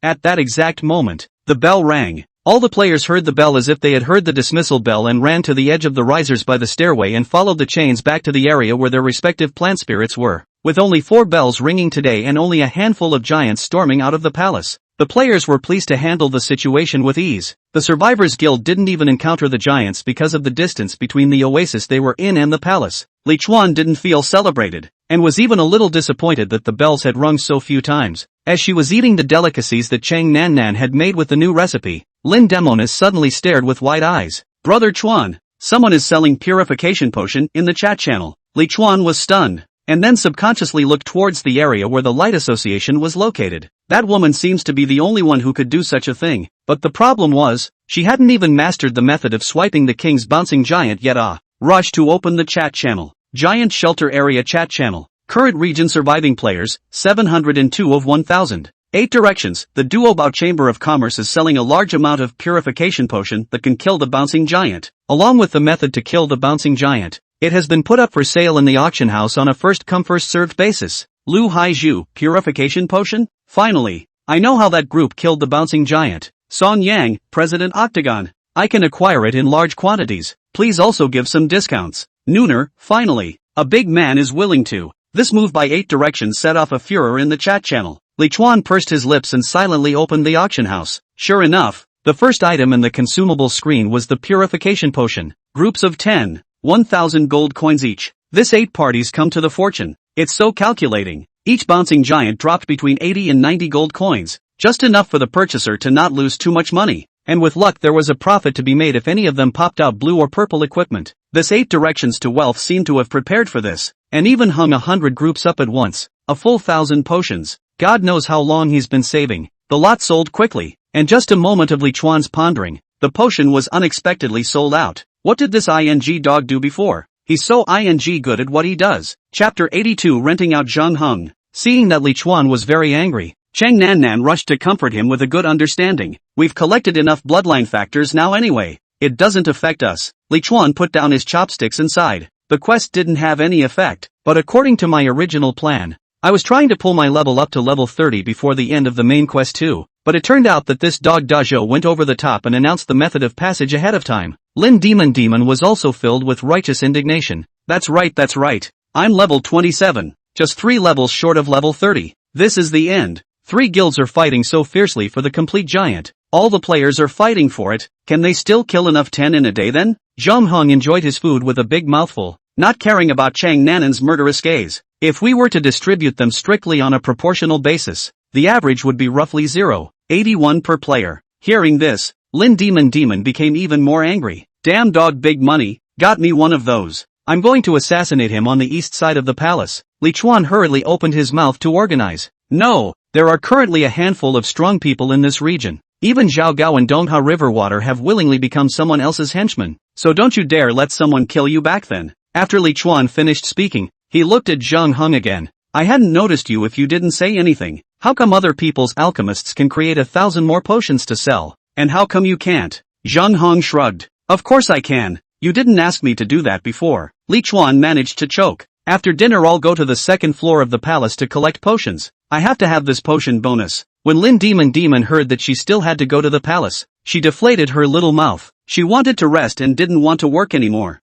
[SPEAKER 2] At that exact moment, the bell rang. All the players heard the bell as if they had heard the dismissal bell and ran to the edge of the risers by the stairway and followed the chains back to the area where their respective plant spirits were. With only 4 bells ringing today and only a handful of giants storming out of the palace, the players were pleased to handle the situation with ease. The Survivors Guild didn't even encounter the giants because of the distance between the oasis they were in and the palace. Li Chuan didn't feel celebrated, and was even a little disappointed that the bells had rung so few times. As she was eating the delicacies that Chang Nan had made with the new recipe, Lin Demonis suddenly stared with wide eyes. Brother Chuan, someone is selling purification potion in the chat channel. Li Chuan was stunned, and then subconsciously looked towards the area where the Light Association was located. That woman seems to be the only one who could do such a thing, but the problem was, she hadn't even mastered the method of swiping the king's bouncing giant yet. Rush to open the chat channel. Giant Shelter Area Chat Channel. Current region surviving players, 702 of 1,000. 8 directions. The Duo Bao Chamber of Commerce is selling a large amount of purification potion that can kill the bouncing giant.
[SPEAKER 1] Along with the method to kill the bouncing giant, it has been put up for sale in the auction house on a first-come first-served basis.
[SPEAKER 2] Lu Haizhu, purification potion? Finally, I know how that group killed the bouncing giant. Song Yang, President Octagon. I can acquire it in large quantities. Please also give some discounts. Nooner, finally, a big man is willing to. This move by 8 directions set off a furor in the chat channel. Li Chuan pursed his lips and silently opened the auction house. Sure enough, the first item in the consumable screen was the purification potion. Groups of 10, 1,000 gold coins each. This 8 parties come to the fortune. It's so calculating. Each bouncing giant dropped between 80 and 90 gold coins, just enough for the purchaser to not lose too much money. And with luck there was a profit to be made if any of them popped out blue or purple equipment. This 8 directions to wealth seemed to have prepared for this, and even hung 100 groups up at once, a full 1,000 potions. God knows how long he's been saving. The lot sold quickly, and just a moment of Li Chuan's pondering, the potion was unexpectedly sold out. What did this ING dog do before? He's so ING good at what he does. Chapter 82 Renting out Zhang Hung. Seeing that Li Chuan was very angry, Chang Nan rushed to comfort him with a good understanding. We've collected enough bloodline factors now anyway. It doesn't affect us. Li Chuan put down his chopsticks and sighed. The quest didn't have any effect, but according to my original plan, I was trying to pull my level up to level 30 before the end of the main quest too,
[SPEAKER 1] but it turned out that this dog Dajo went over the top and announced the method of passage ahead of time. Lin Demon was also filled with righteous indignation.
[SPEAKER 2] That's right. I'm level 27, just 3 levels short of level 30. This is the end. 3 guilds are fighting so fiercely for the complete giant. All the players are fighting for it. Can they still kill enough 10 in a day then?
[SPEAKER 1] Zhang Hong enjoyed his food with a big mouthful,
[SPEAKER 2] not caring about Chang Nanan's murderous gaze.
[SPEAKER 1] If we were to distribute them strictly on a proportional basis, the average would be roughly 0.81 per player.
[SPEAKER 2] Hearing this,
[SPEAKER 1] Lin Demon became even more angry.
[SPEAKER 2] Damn dog, big money, got me one of those.
[SPEAKER 1] I'm going to assassinate him on the east side of the palace. Li Chuan hurriedly opened his mouth to organize.
[SPEAKER 2] No,
[SPEAKER 1] there are currently a handful of strong people in this region. Even Zhao Gao and Dongha River Water have willingly become someone else's henchmen.
[SPEAKER 2] So don't you dare let someone kill you back then.
[SPEAKER 1] After Li Chuan finished speaking, he looked at Zhang Hong again.
[SPEAKER 2] I hadn't noticed you if you didn't say anything.
[SPEAKER 1] How come other people's alchemists can create 1,000 more potions to sell?
[SPEAKER 2] And how come you can't? Zhang Hong shrugged. Of course I can. You didn't ask me to do that before.
[SPEAKER 1] Li Chuan managed to choke. After dinner I'll go to the second floor of the palace to collect potions. I have to have this potion bonus. When Lin Demon heard that she still had to go to the palace, she deflated her little mouth.
[SPEAKER 2] She wanted to rest and didn't want to work anymore.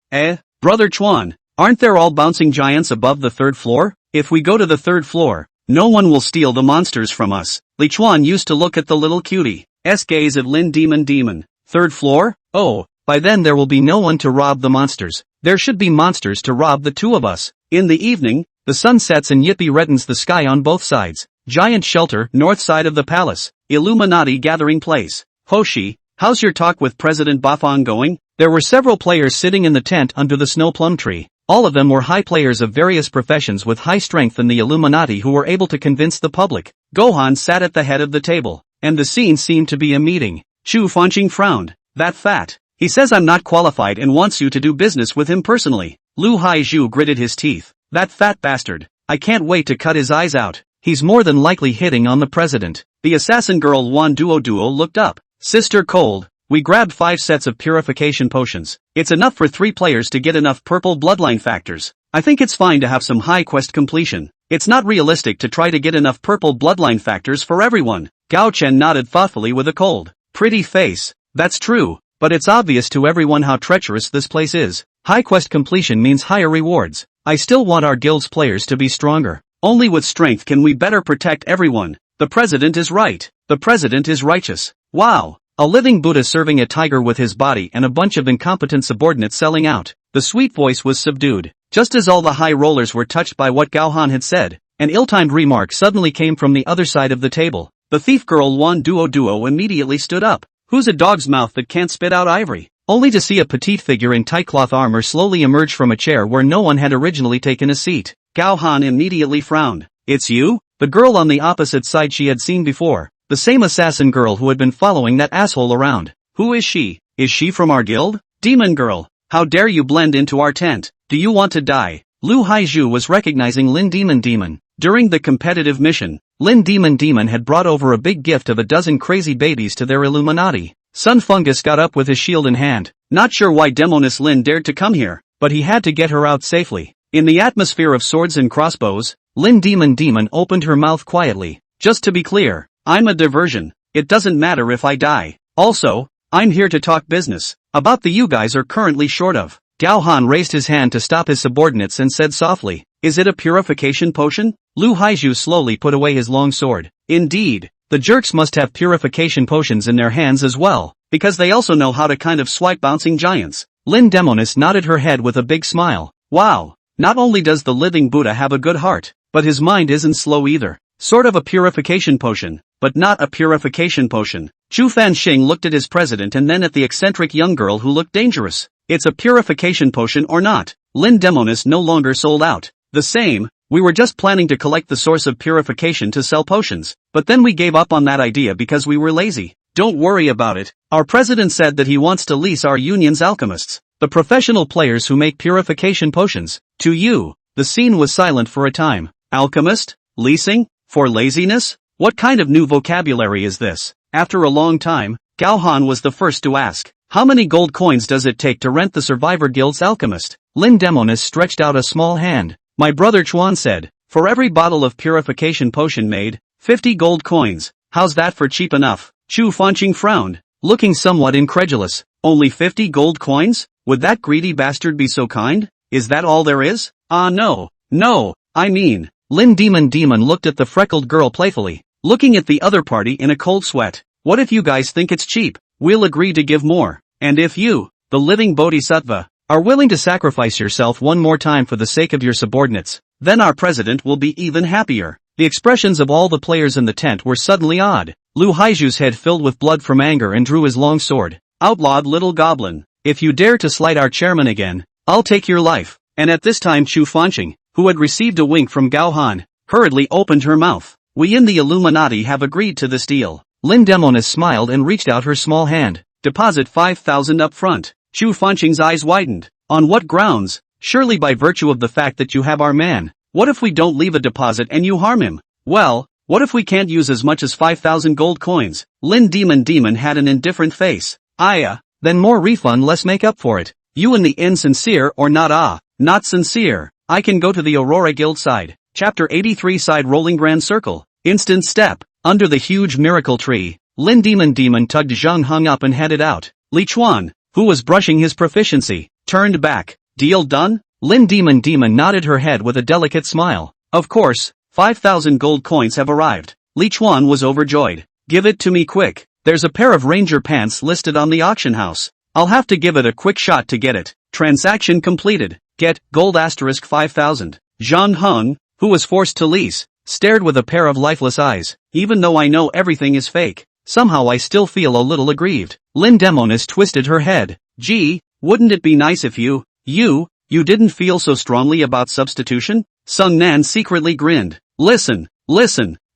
[SPEAKER 2] Brother Chuan, aren't there all bouncing giants above the 3rd floor? If we go to the 3rd floor, no one will steal the monsters from us. Li Chuan used to look at the little cutie's gaze at Lin Demon.
[SPEAKER 1] 3rd floor? Oh, by then there will be no one to rob the monsters. There should be monsters to rob the 2 of us.
[SPEAKER 2] In the evening,
[SPEAKER 1] the sun sets and Yippee reddens the sky on both sides. Giant shelter, north side of the palace.
[SPEAKER 2] Illuminati gathering place.
[SPEAKER 1] Hoshi, how's your talk with President Bafang going? There were several players sitting in the tent under the snow plum tree. All of them were high players of various professions with high strength in the Illuminati who were able to convince the public.
[SPEAKER 2] Gohan sat at the head of the table,
[SPEAKER 1] and the scene seemed to be a meeting.
[SPEAKER 2] Chu Fanqing frowned. That fat. He says I'm not qualified and wants you to do business with him personally.
[SPEAKER 1] Lu Haizhu gritted his teeth. That fat bastard. I can't wait to cut his eyes out. He's more than likely hitting on the president.
[SPEAKER 2] The assassin girl Wan Duo looked up.
[SPEAKER 1] Sister Cold, we grabbed 5 sets of purification potions.
[SPEAKER 2] It's enough for 3 players to get enough purple bloodline factors. I think it's fine to have some high quest completion. It's not realistic to try to get enough purple bloodline factors for everyone.
[SPEAKER 1] Gao Chen nodded thoughtfully with a cold, pretty face. That's true, but it's obvious to everyone how treacherous this place is. High quest completion means higher rewards. I still want our guild's players to be stronger.
[SPEAKER 2] Only with strength can we better protect everyone. The president is right.
[SPEAKER 1] The president is righteous.
[SPEAKER 2] Wow.
[SPEAKER 1] A living Buddha serving a tiger with his body and a bunch of incompetent subordinates selling out. The sweet voice was subdued. Just as all the high rollers were touched by what Gao Han had said, an ill-timed remark suddenly came from the other side of the table.
[SPEAKER 2] The thief girl Wan Duo immediately stood up. Who's a dog's mouth that can't spit out ivory?
[SPEAKER 1] Only to see a petite figure in tight cloth armor slowly emerge from a chair where no one had originally taken a seat.
[SPEAKER 2] Gao Han immediately frowned.
[SPEAKER 1] It's you? The girl on the opposite side she had seen before. The same assassin girl who had been following that asshole around.
[SPEAKER 2] Who is she?
[SPEAKER 1] Is she from our guild?
[SPEAKER 2] Demon girl. How dare you blend into our tent? Do you want to die?
[SPEAKER 1] Lu Haizhu was recognizing Lin Demon.
[SPEAKER 2] During the competitive mission,
[SPEAKER 1] Lin Demon had brought over a big gift of 12 crazy babies to their Illuminati. Sun Fungus got up with his shield in hand.
[SPEAKER 2] Not sure why Demoness Lin dared to come here,
[SPEAKER 1] but he had to get her out safely.
[SPEAKER 2] In the atmosphere of swords and crossbows,
[SPEAKER 1] Lin Demon opened her mouth quietly.
[SPEAKER 2] Just to be clear, I'm a diversion. It doesn't matter if I die. Also, I'm here to talk business. About the you guys are currently short of.
[SPEAKER 1] Gao Han raised his hand to stop his subordinates and said softly,
[SPEAKER 2] Is it a purification potion?
[SPEAKER 1] Lu Haizhu slowly put away his long sword.
[SPEAKER 2] Indeed.
[SPEAKER 1] The jerks must have purification potions in their hands as well,
[SPEAKER 2] because they also know how to kind of swipe bouncing giants.
[SPEAKER 1] Lin Demoness nodded her head with a big smile.
[SPEAKER 2] Wow, not only does the living Buddha have a good heart,
[SPEAKER 1] but his mind isn't slow either.
[SPEAKER 2] Sort of a purification potion, but not a purification potion.
[SPEAKER 1] Chu Fanqing looked at his president and then at the eccentric young girl who looked dangerous.
[SPEAKER 2] It's a purification potion or not?
[SPEAKER 1] Lin Demoness no longer sold out.
[SPEAKER 2] The same. We were just planning to collect the source of purification to sell potions, but then we gave up on that idea because we were lazy. Don't worry about it. Our president said that he wants to lease our union's alchemists,
[SPEAKER 1] the professional players who make purification potions, to you. The scene was silent for a time.
[SPEAKER 2] Alchemist? Leasing? For laziness? What kind of new vocabulary is this? After a long time, Gao Han was the first to ask.
[SPEAKER 1] How many gold coins does it take to rent the Survivor Guild's alchemist? Lin Demoness stretched out a small hand.
[SPEAKER 2] My brother Chuan said, for every bottle of purification potion made, 50 gold coins. How's that for cheap enough? Chu Fanqing frowned,
[SPEAKER 1] looking somewhat incredulous.
[SPEAKER 2] Only 50 gold coins? Would that greedy bastard be so kind? Is that all there is? No, I mean.
[SPEAKER 1] Lin Demon looked at the freckled girl playfully,
[SPEAKER 2] looking at the other party in a cold sweat. What if you guys think it's cheap? We'll agree to give more. And if you, the living bodhisattva,
[SPEAKER 1] are willing to sacrifice yourself one more time for the sake of your subordinates,
[SPEAKER 2] then our president will be even happier.
[SPEAKER 1] The expressions of all the players in the tent were suddenly odd. Lu Haiju's head filled with blood from anger and drew his long sword.
[SPEAKER 2] Outlawed little goblin.
[SPEAKER 1] If you dare to slight our chairman again, I'll take your life.
[SPEAKER 2] And at this time Chu Fanqing, who had received a wink from Gao Han, hurriedly opened her mouth. We in the Illuminati have agreed to this deal.
[SPEAKER 1] Lin Demonis smiled and reached out her small hand.
[SPEAKER 2] Deposit 5,000 up front. Chu Fanqing's eyes widened. On what grounds? Surely by virtue of the fact that you have our man. What if we don't leave a deposit and you harm him? Well, what if we can't use as much as 5,000 gold coins? Lin Demon had an indifferent face.
[SPEAKER 1] Then more refund, less make up for it.
[SPEAKER 2] You and the insincere or not not sincere. I can go to the Aurora Guild side. Chapter 83 Side Rolling Grand Circle. Instant step.
[SPEAKER 1] Under the huge miracle tree, Lin Demon tugged Zhang Heng up and headed out.
[SPEAKER 2] Li Chuan, who was brushing his proficiency, turned back. Deal done?
[SPEAKER 1] Lin Demon nodded her head with a delicate smile.
[SPEAKER 2] Of course, 5,000 gold coins have arrived. Li Chuan was overjoyed. Give it to me quick. There's a pair of ranger pants listed on the auction house. I'll have to give it a quick shot to get it. Transaction completed. Get, gold asterisk 5,000. Zhang Heng, who was forced to lease, stared with a pair of lifeless eyes. Even though I know everything is fake, somehow I still feel a little aggrieved. Lin Demonis twisted her head. Gee, wouldn't it be nice if you didn't feel so strongly about substitution? Sung Nan secretly grinned. Listen,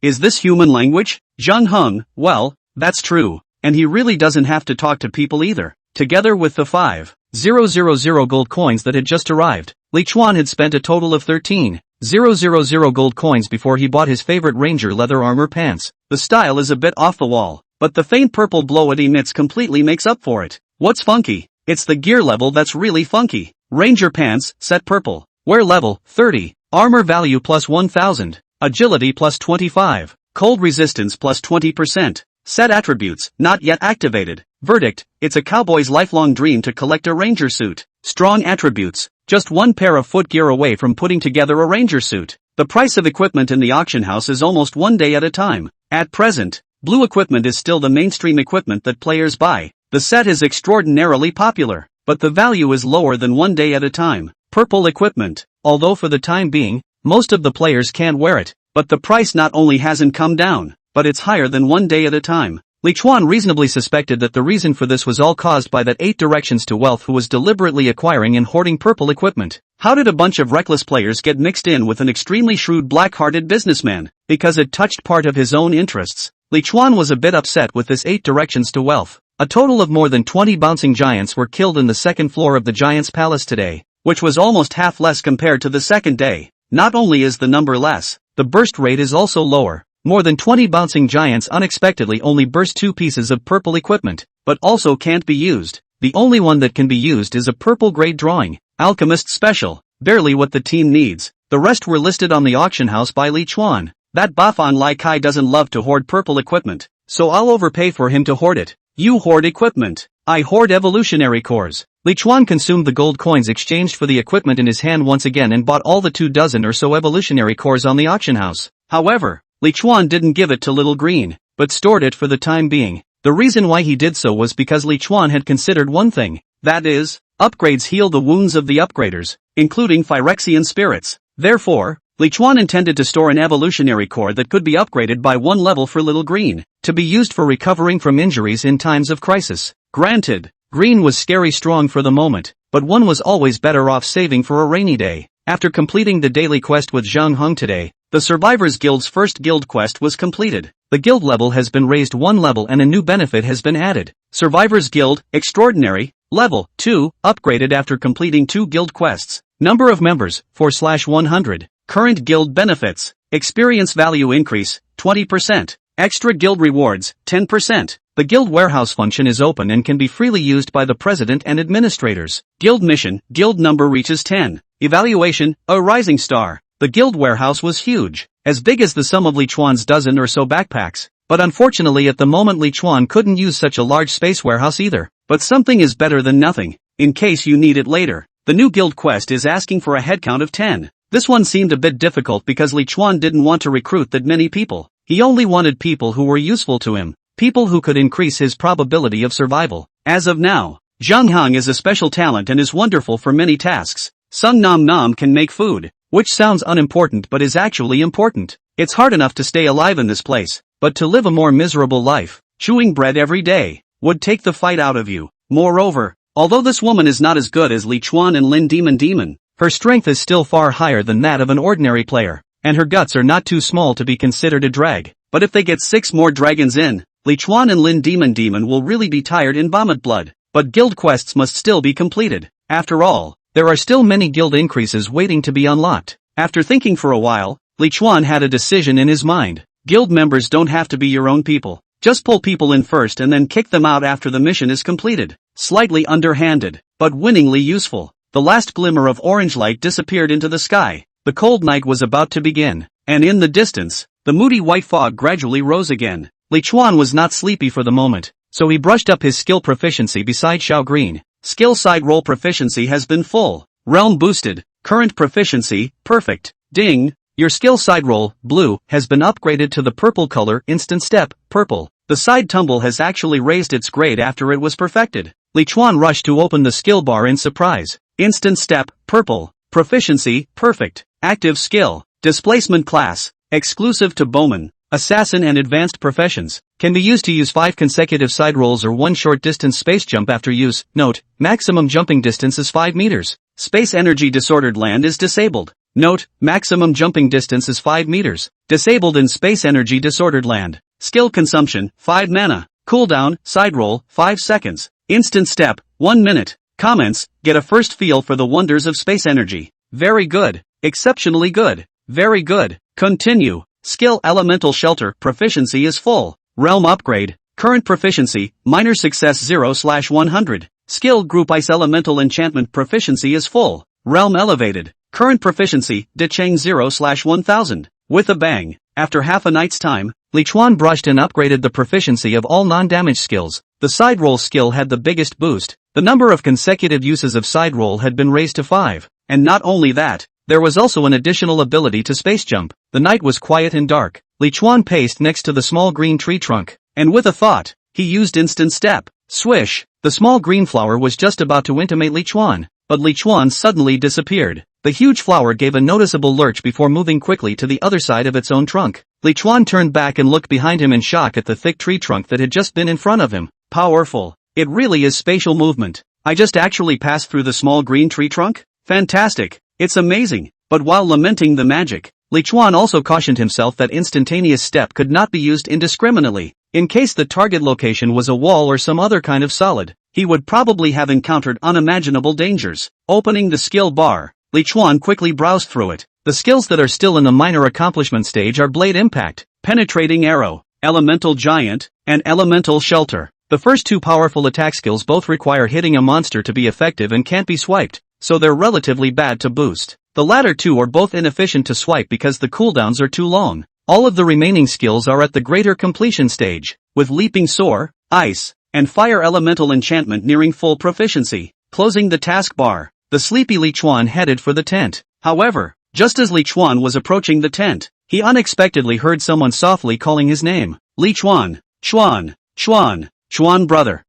[SPEAKER 2] is this human language? Zhang Heng, well, that's true, and he really doesn't have to talk to people either. Together with the 5,000
[SPEAKER 1] gold coins that had just arrived, Li Chuan had spent a total of 13,000 gold coins before he bought his favorite ranger leather armor pants.
[SPEAKER 2] The style is a bit off the wall, but the faint purple glow it emits completely makes up for it. What's funky? It's the gear level that's really funky. Ranger pants, set purple. Wear level, 30. Armor value plus 1,000. Agility plus 25. Cold resistance plus 20%. Set attributes, not yet activated. Verdict, it's a cowboy's lifelong dream to collect a ranger suit. Strong attributes, just one pair of footgear away from putting together a ranger suit. The price of equipment in the auction house is almost one day at a time. At present, blue equipment is still the mainstream equipment that players buy. The set is extraordinarily popular, but the value is lower than one day at a time. Purple equipment, although for the time being, most of the players can't wear it, but the price not only hasn't come down, but it's higher than one day at a time. Li Chuan reasonably suspected that the reason for this was all caused by that 8 directions to wealth who was deliberately acquiring and hoarding purple equipment. How did a bunch of reckless players get mixed in with an extremely shrewd black-hearted businessman? Because it touched part of his own interests. Li Chuan was a bit upset with this 8 directions to wealth. A total of more than 20 bouncing giants were killed in the second floor of the Giant's Palace today, which was almost half less compared to the second day. Not only is the number less, the burst rate is also lower. More than 20 bouncing giants unexpectedly only burst 2 pieces of purple equipment, but also can't be used. The only one that can be used is a purple grade drawing, alchemist special, barely what the team needs. The rest were listed on the auction house by Li Chuan. That Bafan Lai Kai doesn't love to hoard purple equipment, so I'll overpay for him to hoard it. You hoard equipment. I hoard evolutionary cores. Li Chuan consumed the gold coins exchanged for the equipment in his hand once again and bought all the 24 or so evolutionary cores on the auction house. However, Li Chuan didn't give it to Little Green, but stored it for the time being. The reason why he did so was because Li Chuan had considered one thing, that is, upgrades heal the wounds of the upgraders, including Phyrexian spirits. Therefore, Li Chuan intended to store an evolutionary core that could be upgraded by 1 level for Little Green, to be used for recovering from injuries in times of crisis. Granted, Green was scary strong for the moment, but one was always better off saving for a rainy day. After completing the daily quest with Zhang Heng today, the Survivors Guild's first guild quest was completed. The guild level has been raised 1 level and a new benefit has been added. Survivors Guild, Extraordinary, Level 2, upgraded after completing 2 guild quests. Number of members, 4/100. Current guild benefits, experience value increase, 20%. Extra guild rewards, 10%. The guild warehouse function is open and can be freely used by the president and administrators. Guild mission, guild number reaches 10. Evaluation, a rising star. The guild warehouse was huge, as big as the sum of Li Chuan's dozen or so backpacks,
[SPEAKER 1] But unfortunately at the moment Li Chuan couldn't use such a large space warehouse either.
[SPEAKER 2] But something is better than nothing, in case you need it later. The new guild quest is asking for a headcount of 10. This one seemed a bit difficult because Li Chuan didn't want to recruit that many people. He only wanted people who were useful to him, people who could increase his probability of survival. As of now, Zhang Hang is a special talent and is wonderful for many tasks. Sung Nam Nam can make food, which sounds unimportant but is actually important. It's hard enough to stay alive in this place, but to live a more miserable life, chewing bread every day, would take the fight out of you. Moreover, although this woman is not as good as Li Chuan and Lin Demon,
[SPEAKER 1] her strength is still far higher than that of an ordinary player, and her guts are not too small to be considered a drag.
[SPEAKER 2] But if they get 6 more dragons in, Li Chuan and Lin Demon will really be tired in vomit blood. But guild quests must still be completed. After all,
[SPEAKER 1] there are still many guild increases waiting to be unlocked.
[SPEAKER 2] After thinking for a while, Li Chuan had a decision in his mind. Guild members don't have to be your own people. Just pull people in first and then kick them out after the mission is completed. Slightly underhanded, but winningly useful. The last glimmer of orange light disappeared into the sky. The cold night was about to begin, and in the distance, the moody white fog gradually rose again. Li Chuan was not sleepy for the moment, so he brushed up his skill proficiency beside Xiao Green. Skill side roll proficiency has been full. Realm boosted. Current proficiency, perfect. Ding! Your skill side roll, blue, has been upgraded to the purple color instant step, purple. The side tumble has actually raised its grade after it was perfected. Li Chuan rushed to open the skill bar in surprise. Instant step, purple. Proficiency, perfect. Active skill. Displacement class. Exclusive to bowman, assassin and advanced professions. Can be used to use 5 consecutive side rolls or 1 short distance space jump after use. Note, maximum jumping distance is 5 meters. Space energy disordered land is disabled. Note, maximum jumping distance is 5 meters. Disabled in space energy disordered land. Skill consumption, 5 mana. Cooldown, side roll, 5 seconds. Instant step, 1 minute. Comments, get a first feel for the wonders of space energy. Very good. Exceptionally good. Very good. Continue. Skill elemental shelter, proficiency is full. Realm upgrade. Current proficiency, minor success 0/100. Skill group ice elemental enchantment proficiency is full. Realm elevated. Current proficiency, De Cheng 0/1000. With a bang, after half a night's time, Li Chuan brushed and upgraded the proficiency of all non-damage skills. The side roll skill had the biggest boost. The number of consecutive uses of side roll had been raised to 5. And not only that, there was also an additional ability to space jump. The night was quiet and dark. Li Chuan paced next to the small green tree trunk, and with a thought, he used instant step. Swish! The small green flower was just about to intimate Li Chuan, but Li Chuan suddenly disappeared. The huge flower gave a noticeable lurch before moving quickly to the other side of its own trunk. Li Chuan turned back and looked behind him in shock at the thick tree trunk that had just been in front of him. Powerful. It really is spatial movement. I just actually passed through the small green tree trunk? Fantastic. It's amazing. But while lamenting the magic, Li Chuan also cautioned himself that instantaneous step could not be used indiscriminately. In case the target location was a wall or some other kind of solid, he would probably have encountered unimaginable dangers. Opening the skill bar, Li Chuan quickly browsed through it. The skills that are still in the minor accomplishment stage are Blade Impact, Penetrating Arrow, Elemental Giant, and Elemental Shelter. The first 2 powerful attack skills both require hitting a monster to be effective and can't be swiped, so they're relatively bad to boost. The latter 2 are both inefficient to swipe because the cooldowns are too long. All of the remaining skills are at the greater completion stage, with Leaping Soar, Ice, and Fire Elemental Enchantment nearing full proficiency. Closing the taskbar, the sleepy Li Chuan headed for the tent. However, just as Li Chuan was approaching the tent, he unexpectedly heard someone softly calling his name. Li Chuan, Chuan, Chuan, Chuan brother.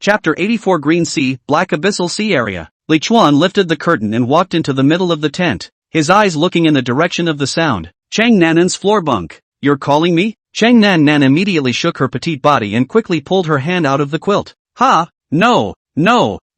[SPEAKER 2] Chapter 84 Green Sea, Black Abyssal Sea Area. Li Chuan lifted the curtain and walked into the middle of the tent, his eyes looking in the direction of the sound. Chang Nanan's floor bunk. You're calling me? Chang Nan immediately shook her petite body and quickly pulled her hand out of the quilt. Ha! No,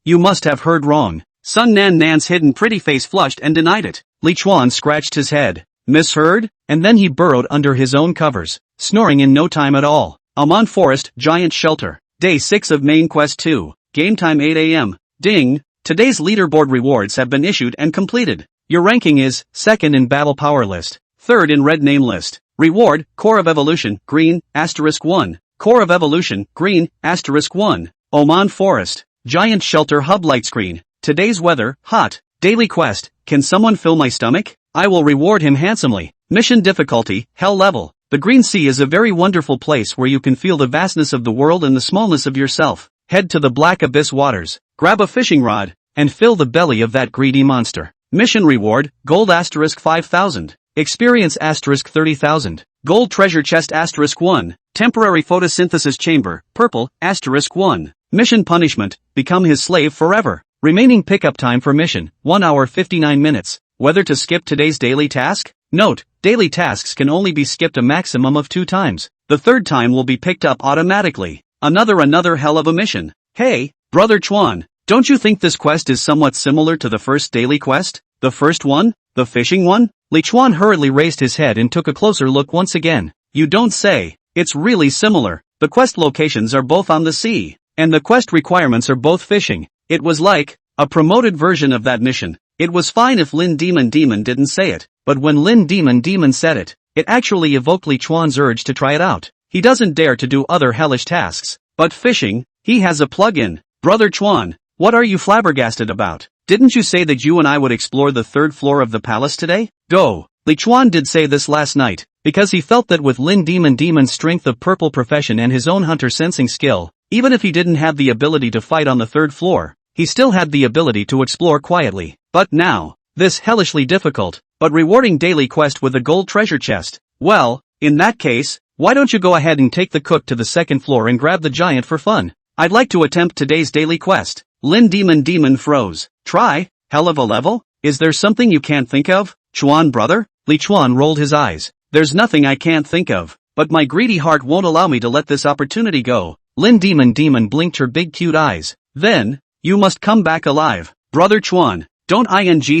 [SPEAKER 2] you must have heard wrong. Sung Nan's hidden pretty face flushed and denied it. Li Chuan scratched his head. Misheard? And then he burrowed under his own covers, snoring in no time at all. Amon Forest, Giant Shelter. Day 6 of Main Quest 2. Game time 8 a.m. Ding! Today's leaderboard rewards have been issued and completed. Your ranking is 2nd in Battle Power List, 3rd in Red Name List. Reward, Core of Evolution, green, *1. Core of Evolution, green, *1. Oman Forest, Giant Shelter Hub Light Screen. Today's weather, hot. Daily quest, can someone fill my stomach? I will reward him handsomely. Mission difficulty, Hell level. The Green Sea is a very wonderful place where you can feel the vastness of the world and the smallness of yourself. Head to the black abyss waters, grab a fishing rod, and fill the belly of that greedy monster. Mission reward, gold * 5,000. Experience * 30,000. Gold treasure chest * 1. Temporary photosynthesis chamber, purple * 1. Mission punishment, become his slave forever. Remaining pickup time for mission, 1 hour 59 minutes. Whether to skip today's daily task? Note, daily tasks can only be skipped a maximum of 2 times. The third time will be picked up automatically. Another hell of a mission. Hey, Brother Chuan, don't you think this quest is somewhat similar to the first daily quest? The first one? The fishing one? Li Chuan hurriedly raised his head and took a closer look once again. You don't say. It's really similar. The quest locations are both on the sea, and the quest requirements are both fishing. It was like a promoted version of that mission. It was fine if Lin Demon didn't say it, but when Lin Demon said it, it actually evoked Li Chuan's urge to try it out. He doesn't dare to do other hellish tasks, but fishing, he has a plug-in. Brother Chuan, what are you flabbergasted about? Didn't you say that you and I would explore the 3rd floor of the palace today? Go. Li Chuan did say this last night, because he felt that with Lin Demon's strength of purple profession and his own hunter sensing skill, even if he didn't have the ability to fight on the 3rd floor, he still had the ability to explore quietly. But now, this hellishly difficult, but rewarding daily quest with a gold treasure chest. Well, in that case, why don't you go ahead and take the cook to the 2nd floor and grab the giant for fun? I'd like to attempt today's daily quest. Lin Demon froze. Try? Hell of a level? Is there something you can't think of? Chuan brother? Li Chuan rolled his eyes. There's nothing I can't think of, but my greedy heart won't allow me to let this opportunity go. Lin Demon blinked her big cute eyes. Then, you must come back alive. Brother Chuan, don't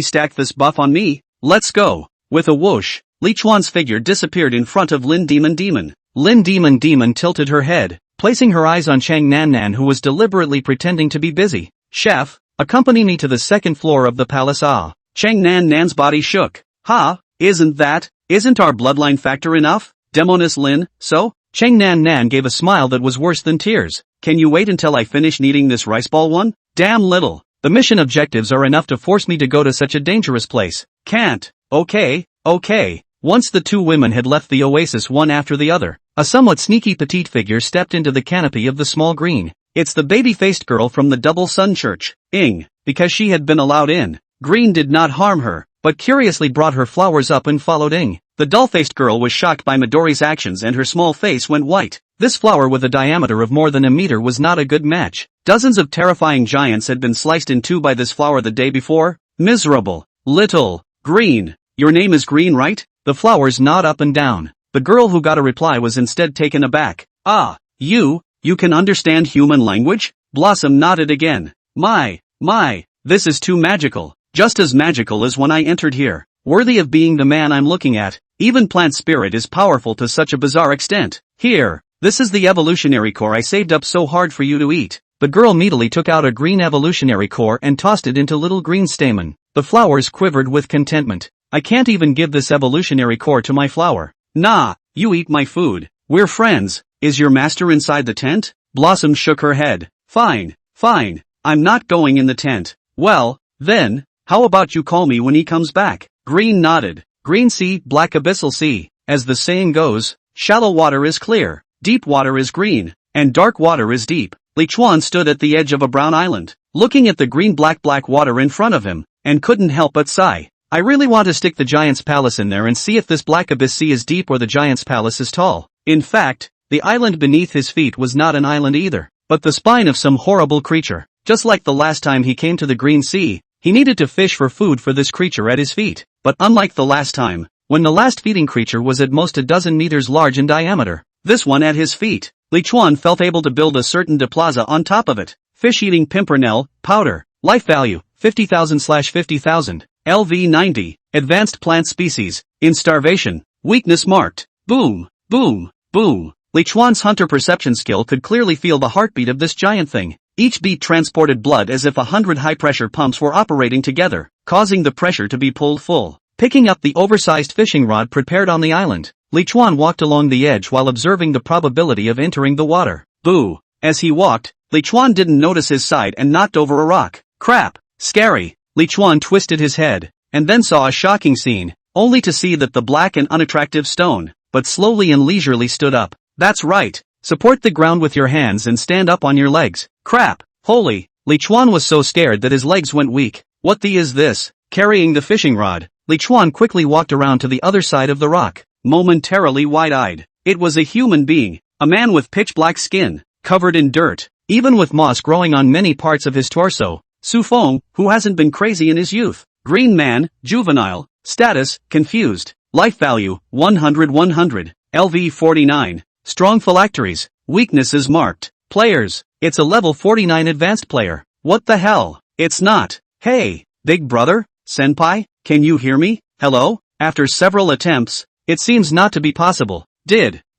[SPEAKER 2] stack this buff on me. Let's go. With a whoosh, Li Chuan's figure disappeared in front of Lin Demon. Lin Demon tilted her head, placing her eyes on Chang Nan who was deliberately pretending to be busy. Chef, accompany me to the 2nd floor of the palace. Chang Nan's body shook. Isn't our bloodline factor enough? Demoness Lin, so? Chang Nan gave a smile that was worse than tears. Can you wait until I finish kneading this rice ball one? Damn little. The mission objectives are enough to force me to go to such a dangerous place. Can't. Okay. Once the 2 women had left the oasis one after the other, a somewhat sneaky petite figure stepped into the canopy of the small green. It's the baby-faced girl from the Double Sun Church. Because she had been allowed in, Green did not harm her, but curiously brought her flowers up and followed Ing. The dull-faced girl was shocked by Midori's actions and her small face went white. This flower with a diameter of more than a meter was not a good match. Dozens of terrifying giants had been sliced in 2 by this flower the day before. Miserable. Little. Green. Your name is Green, right? The flowers nod up and down. The girl who got a reply was instead taken aback. You can understand human language? Blossom nodded again. My, this is too magical. Just as magical as when I entered here. Worthy of being the man I'm looking at. Even plant spirit is powerful to such a bizarre extent. Here, this is the evolutionary core I saved up so hard for you to eat. The girl immediately took out a green evolutionary core and tossed it into little green stamen. The flowers quivered with contentment. I can't even give this evolutionary core to my flower. Nah, you eat my food. We're friends. Is your master inside the tent? Blossom shook her head. Fine. I'm not going in the tent. Well, then, how about you call me when he comes back? Green nodded. Green sea, black abyssal sea. As the saying goes, shallow water is clear, deep water is green, and dark water is deep. Li Chuan stood at the edge of a brown island, looking at the green-black water in front of him, and couldn't help but sigh. I really want to stick the giant's palace in there and see if this black abyss sea is deep or the giant's palace is tall. In fact, the island beneath his feet was not an island either, but the spine of some horrible creature. Just like the last time he came to the Green Sea, he needed to fish for food for this creature at his feet. But unlike the last time, when the last feeding creature was at most a dozen meters large in diameter, this one at his feet, Li Chuan felt able to build a certain plaza on top of it. Fish-eating pimpernel, powder, life value, 50,000/50,000, LV 90, advanced plant species, in starvation, weakness marked. Boom, boom, boom. Li Chuan's hunter perception skill could clearly feel the heartbeat of this giant thing. Each beat transported blood as if 100 high-pressure pumps were operating together, causing the pressure to be pulled full. Picking up the oversized fishing rod prepared on the island, Li Chuan walked along the edge while observing the probability of entering the water. Boo! As he walked, Li Chuan didn't notice his side and knocked over a rock. Crap! Scary! Li Chuan twisted his head, and then saw a shocking scene, only to see that the black and unattractive stone,
[SPEAKER 1] but slowly and leisurely stood up. That's right. Support the ground with your hands and stand up on your legs. Crap. Holy. Li Chuan was so scared that his legs went weak. What the is this? Carrying the fishing rod, Li Chuan quickly walked around to the other side of the rock. Momentarily wide-eyed. It was a human being. A man with pitch-black skin, covered in dirt, even with moss growing on many parts of his torso. Su Feng, who hasn't been crazy in his youth. Green man, juvenile, status, confused. Life value, 100. LV 49. Strong phylacteries, weaknesses marked. Players, it's a level 49 advanced player. What the hell? It's not. Hey, big brother, senpai, can you hear me? Hello? After several attempts, it seems not to be possible.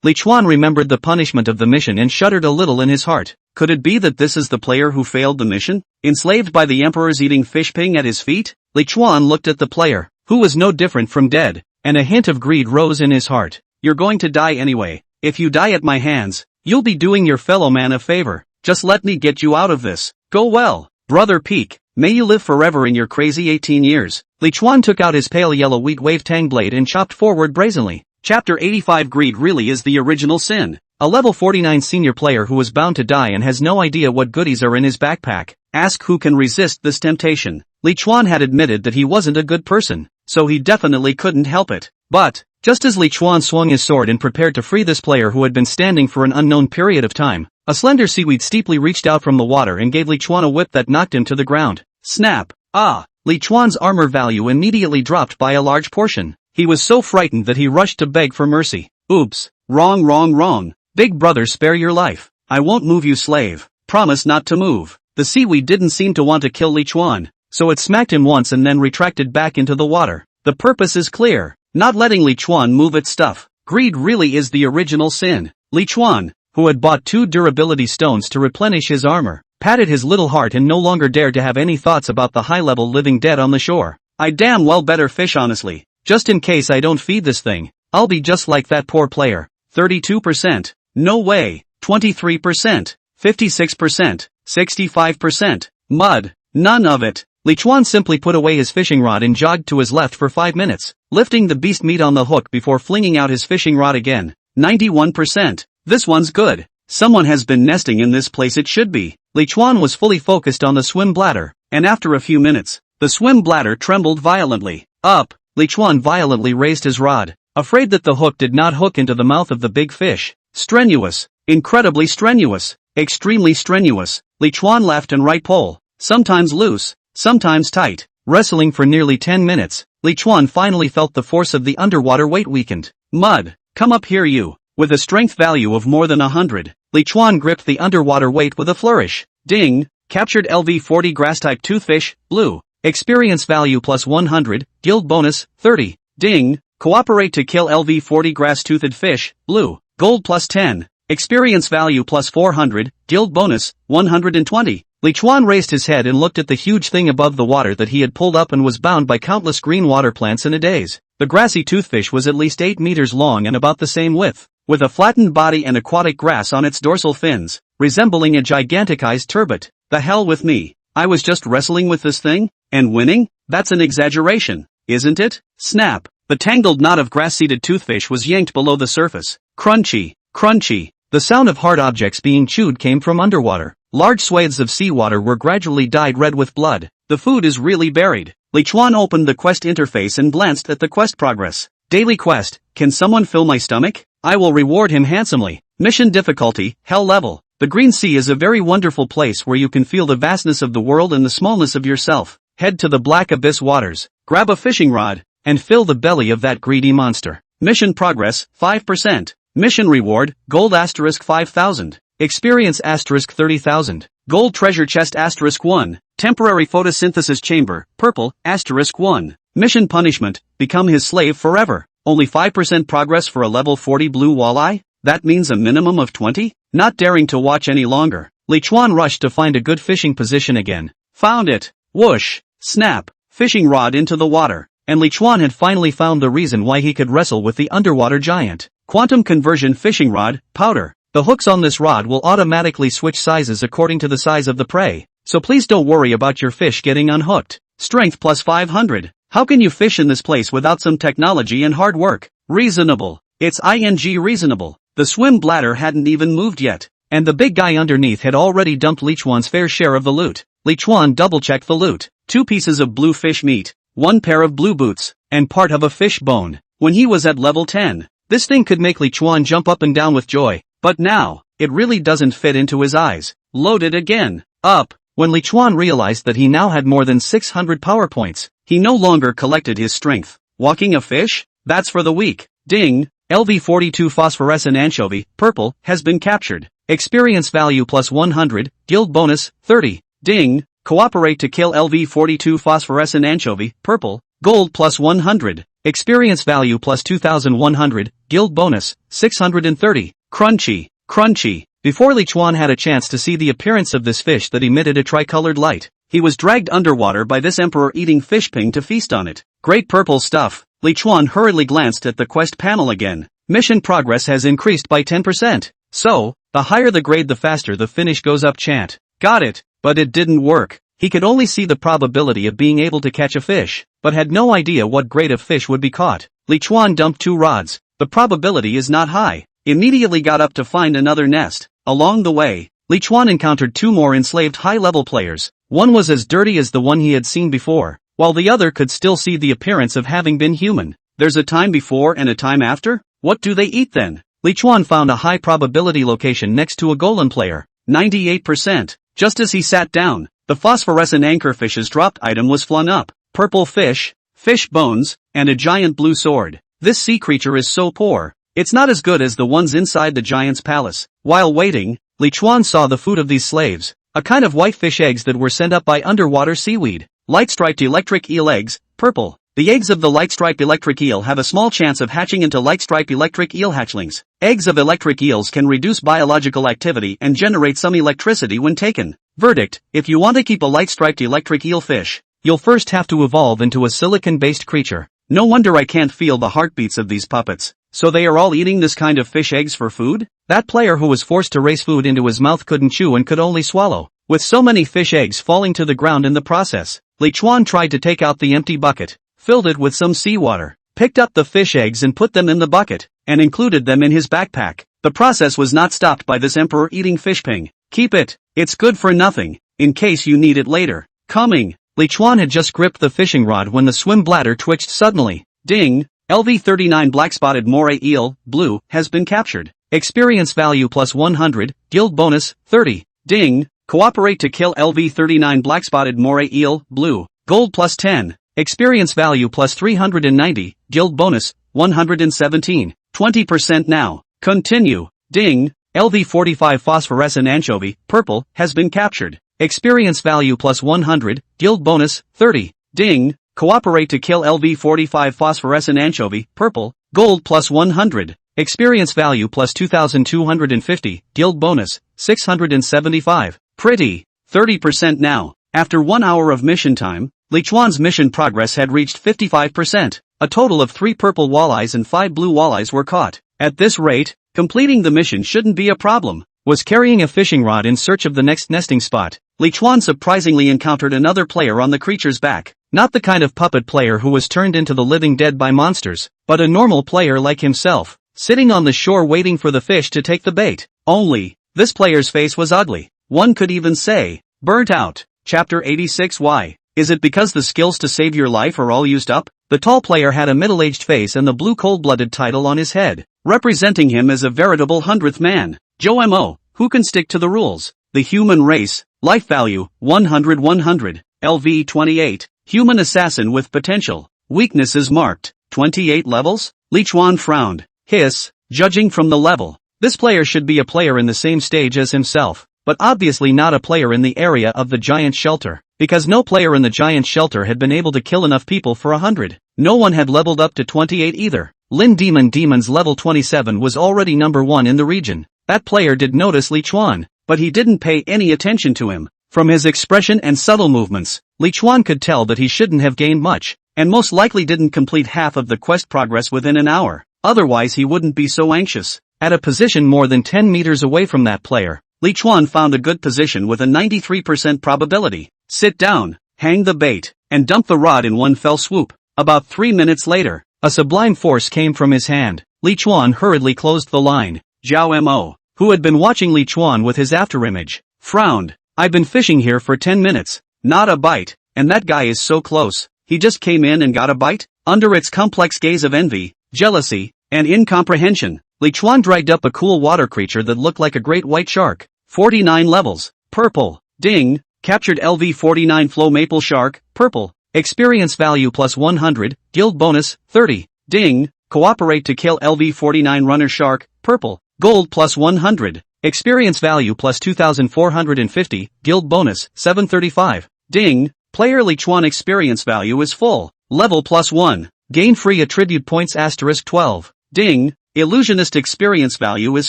[SPEAKER 1] Li Chuan remembered the punishment of the mission and shuddered a little in his heart. Could it be that this is the player who failed the mission? Enslaved by the emperor's eating fish ping at his feet? Li Chuan looked at the player, who was no different from dead, and a hint of greed rose in his heart. You're going to die anyway. If you die at my hands, you'll be doing your fellow man a favor. Just let me get you out of this. Go well, brother Peak. May you live forever in your crazy 18 years. Li Chuan took out his pale yellow wheat wave tang blade and chopped forward brazenly. Chapter 85. Greed really is the original sin. A level 49 senior player who is bound to die and has no idea what goodies are in his backpack. Ask who can resist this temptation. Li Chuan had admitted that he wasn't a good person, so he definitely couldn't help it. But, just as Li Chuan swung his sword and prepared to free this player who had been standing for an unknown period of time, a slender seaweed steeply reached out from the water and gave Li Chuan a whip that knocked him to the ground. Snap! Ah! Li Chuan's armor value immediately dropped by a large portion. He was so frightened that he rushed to beg for mercy. Oops. Wrong. Big brother, spare your life. I won't move, you slave. Promise not to move. The seaweed didn't seem to want to kill Li Chuan, so it smacked him once and then retracted back into the water. The purpose is clear. Not letting Li Chuan move its stuff. Greed really is the original sin. Li Chuan, who had bought 2 durability stones to replenish his armor, patted his little heart and no longer dared to have any thoughts about the high-level living dead on the shore. I damn well better fish honestly. Just in case I don't feed this thing, I'll be just like that poor player. 32%. No way. 23%. 56%. 65%. Mud. None of it. Li Chuan simply put away his fishing rod and jogged to his left for 5 minutes, lifting the beast meat on the hook before flinging out his fishing rod again. 91%. This one's good. Someone has been nesting in this place, it should be. Li Chuan was fully focused on the swim bladder, and after a few minutes, the swim bladder trembled violently. Up! Li Chuan violently raised his rod, afraid that the hook did not hook into the mouth of the big fish. Strenuous. Incredibly strenuous. Extremely strenuous. Li Chuan left and right pole. Sometimes loose, sometimes tight. Wrestling for nearly 10 minutes, Li Chuan finally felt the force of the underwater weight weakened. Mud, come up here you. With a strength value of more than 100, Li Chuan gripped the underwater weight with a flourish. Ding! Captured LV 40 grass-type toothfish, blue. Experience value plus 100, guild bonus, 30. Ding! Cooperate to kill LV 40 grass-toothed fish, blue. Gold plus 10. Experience value plus 400, guild bonus, 120. Li Chuan raised his head and looked at the huge thing above the water that he had pulled up and was bound by countless green water plants in a daze. The grassy toothfish was at least 8 meters long and about the same width, with a flattened body and aquatic grass on its dorsal fins, resembling a giganticized turbot. The hell with me. I was just wrestling with this thing, and winning? That's an exaggeration, isn't it? Snap! The tangled knot of grass-seeded toothfish was yanked below the surface. Crunchy, crunchy. The sound of hard objects being chewed came from underwater. Large swathes of seawater were gradually dyed red with blood. The food is really buried. Li Chuan opened the quest interface and glanced at the quest progress. Daily quest, can someone fill my stomach? I will reward him handsomely. Mission difficulty, hell level. The Green Sea is a very wonderful place where you can feel the vastness of the world and the smallness of yourself. Head to the black abyss waters, grab a fishing rod, and fill the belly of that greedy monster. Mission progress, 5%. Mission reward, gold asterisk 5,000. Experience asterisk 30,000. Gold treasure chest asterisk 1. Temporary photosynthesis chamber, purple, asterisk 1. Mission punishment, become his slave forever. Only 5% progress for a level 40 blue walleye? That means a minimum of 20? Not daring to watch any longer, Li Chuan rushed to find a good fishing position again. Found it. Whoosh. Snap. Fishing rod into the water. And Li Chuan had finally found the reason why he could wrestle with the underwater giant. Quantum conversion fishing rod, powder. The hooks on this rod will automatically switch sizes according to the size of the prey, so please don't worry about your fish getting unhooked. Strength plus 500. How can you fish in this place without some technology and hard work? Reasonable.
[SPEAKER 2] It's reasonable. The swim bladder hadn't even moved yet.
[SPEAKER 1] And the big guy underneath had already dumped Li Chuan's fair share of the loot. Li Chuan double-checked the loot.
[SPEAKER 2] 2 pieces of blue fish meat, 1 pair of blue boots, and part of a fish bone. When he was at level 10,
[SPEAKER 1] this thing could make Li Chuan jump up and down with joy.
[SPEAKER 2] But now, it really doesn't fit into his eyes. Loaded again. Up.
[SPEAKER 1] When Li Chuan realized that he now had more than 600 power points,
[SPEAKER 2] he no longer collected his strength. Walking a fish? That's for the weak. Ding.
[SPEAKER 1] LV42 phosphorescent anchovy, purple, has been captured. Experience value plus 100, guild bonus, 30.
[SPEAKER 2] Ding. Cooperate to kill LV42 phosphorescent anchovy, purple, gold plus 100.
[SPEAKER 1] Experience value plus 2100, guild bonus, 630.
[SPEAKER 2] Crunchy. Crunchy.
[SPEAKER 1] Before Li Chuan had a chance to see the appearance of this fish that emitted a tricolored light,
[SPEAKER 2] he was dragged underwater by this emperor-eating fish ping to feast on it. Great purple stuff. Li Chuan hurriedly glanced at the quest panel again.
[SPEAKER 1] Mission progress has increased by 10%. So, the higher the grade the faster the finish goes up chant.
[SPEAKER 2] Got it, but it didn't work.
[SPEAKER 1] He could only see the probability of being able to catch a fish, but had no idea what grade of fish would be caught.
[SPEAKER 2] Li Chuan dumped 2 rods. The probability is not high. Immediately got up to find another nest. Along the way,
[SPEAKER 1] Li Chuan encountered 2 more enslaved high-level players. One was as dirty as the one he had seen before, while the other could still see the appearance of having been human.
[SPEAKER 2] There's a time before and a time after? What do they eat then?
[SPEAKER 1] Li Chuan found a high probability location next to a golem player.
[SPEAKER 2] 98%. Just as he sat down, the phosphorescent anchorfish's dropped item was flung up. Purple fish, fish bones, and a giant blue sword. This sea creature is so poor. It's not as good as the ones inside the giant's palace. While waiting,
[SPEAKER 1] Li Chuan saw the food of these slaves, a kind of white fish eggs that were sent up by underwater seaweed.
[SPEAKER 2] Light-striped electric eel eggs, purple. The eggs of the light-striped electric eel have a small chance of hatching into light-striped electric eel hatchlings. Eggs of electric eels can reduce biological activity and generate some electricity when taken. Verdict: if you want to keep a light-striped electric eel fish,
[SPEAKER 1] you'll first have to evolve into a silicon-based creature.
[SPEAKER 2] No wonder I can't feel the heartbeats of these puppets. So they are all eating this kind of fish eggs for food?
[SPEAKER 1] That player who was forced to race food into his mouth couldn't chew and could only swallow, with so many fish eggs falling to the ground in the process. Li Chuan tried to take out the empty bucket, filled it with some seawater, picked up the fish eggs and put them in the bucket, and included them in his backpack. The process was not stopped by this emperor-eating fish ping. Keep it. It's good for nothing, in case you need it later. Coming. Li Chuan had just gripped the fishing rod when the swim bladder twitched suddenly.
[SPEAKER 2] Ding. LV39 black-spotted moray eel, blue, has been captured.
[SPEAKER 1] Experience value plus 100, guild bonus, 30.
[SPEAKER 2] Ding. Cooperate to kill LV39 black-spotted moray eel, blue, gold plus 10.
[SPEAKER 1] Experience value plus 390, guild bonus, 117.
[SPEAKER 2] 20% now. Continue. Ding.
[SPEAKER 1] LV45 phosphorescent anchovy, purple, has been captured. Experience value plus 100, guild bonus, 30.
[SPEAKER 2] Ding. Cooperate to kill LV45 phosphorescent anchovy, purple, gold plus 100.
[SPEAKER 1] Experience value plus 2250, guild bonus, 675.
[SPEAKER 2] Pretty. 30% now. After 1 hour of mission time, Li Chuan's mission progress had reached 55%. A total of 3 purple walleyes and 5 blue walleyes were caught. At this rate, completing the mission shouldn't be a problem.
[SPEAKER 1] Was carrying a fishing rod in search of the next nesting spot,
[SPEAKER 2] Li Chuan surprisingly encountered another player on the creature's back.
[SPEAKER 1] Not the kind of puppet player who was turned into the living dead by monsters, but a normal player like himself, sitting on the shore waiting for the fish to take the bait.
[SPEAKER 2] Only, this player's face was ugly. One could even say, burnt out. Chapter 86. Why? Is it because the skills to save your life are all used up?
[SPEAKER 1] The tall player had a middle-aged face and the blue cold-blooded title on his head,
[SPEAKER 2] representing him as a veritable 100th man. Joe M.O., who can stick to the rules? The human race, life value, 100. LV 28, human assassin with potential. Weaknesses marked, 28 levels? Li Chuan frowned. Hiss, judging from the level, this player should be a player in the same stage as himself, but obviously not a player in the area of the giant shelter, because no player in the giant shelter had been able to kill enough people for 100. No one had leveled up to 28 either. Lin Demon's level 27 was already number 1 in the region. That player did notice Li Chuan, but he didn't pay any attention to him. From his expression and subtle movements, Li Chuan could tell that he shouldn't have gained much, and most likely didn't complete half of the quest progress within an hour. Otherwise he wouldn't be so anxious.
[SPEAKER 1] At a position more than 10 meters away from that player,
[SPEAKER 2] Li Chuan found a good position with a 93% probability. Sit down, hang the bait, and dump the rod in one fell swoop. About 3 minutes later,
[SPEAKER 1] A sublime force came from his hand. Li Chuan hurriedly closed the line.
[SPEAKER 2] Zhao Mo, who had been watching Li Chuan with his afterimage, frowned. I've been fishing here for 10 minutes. Not a bite, and that guy is so close. He just came in and got a bite? Under its complex gaze of envy, jealousy, and incomprehension, Li Chuan dragged up a cool water creature that looked like a great white shark. 49 levels. Purple. Ding. Captured LV49 flow maple shark. Purple. Experience value plus 100. Guild bonus. 30. Ding. Cooperate to kill LV49 runner shark. Purple. Gold plus 100. Experience value plus 2450. Guild bonus. 735. Ding. Player Li Chuan experience value is full. Level plus 1. Gain free attribute points * 12. Ding. Illusionist experience value is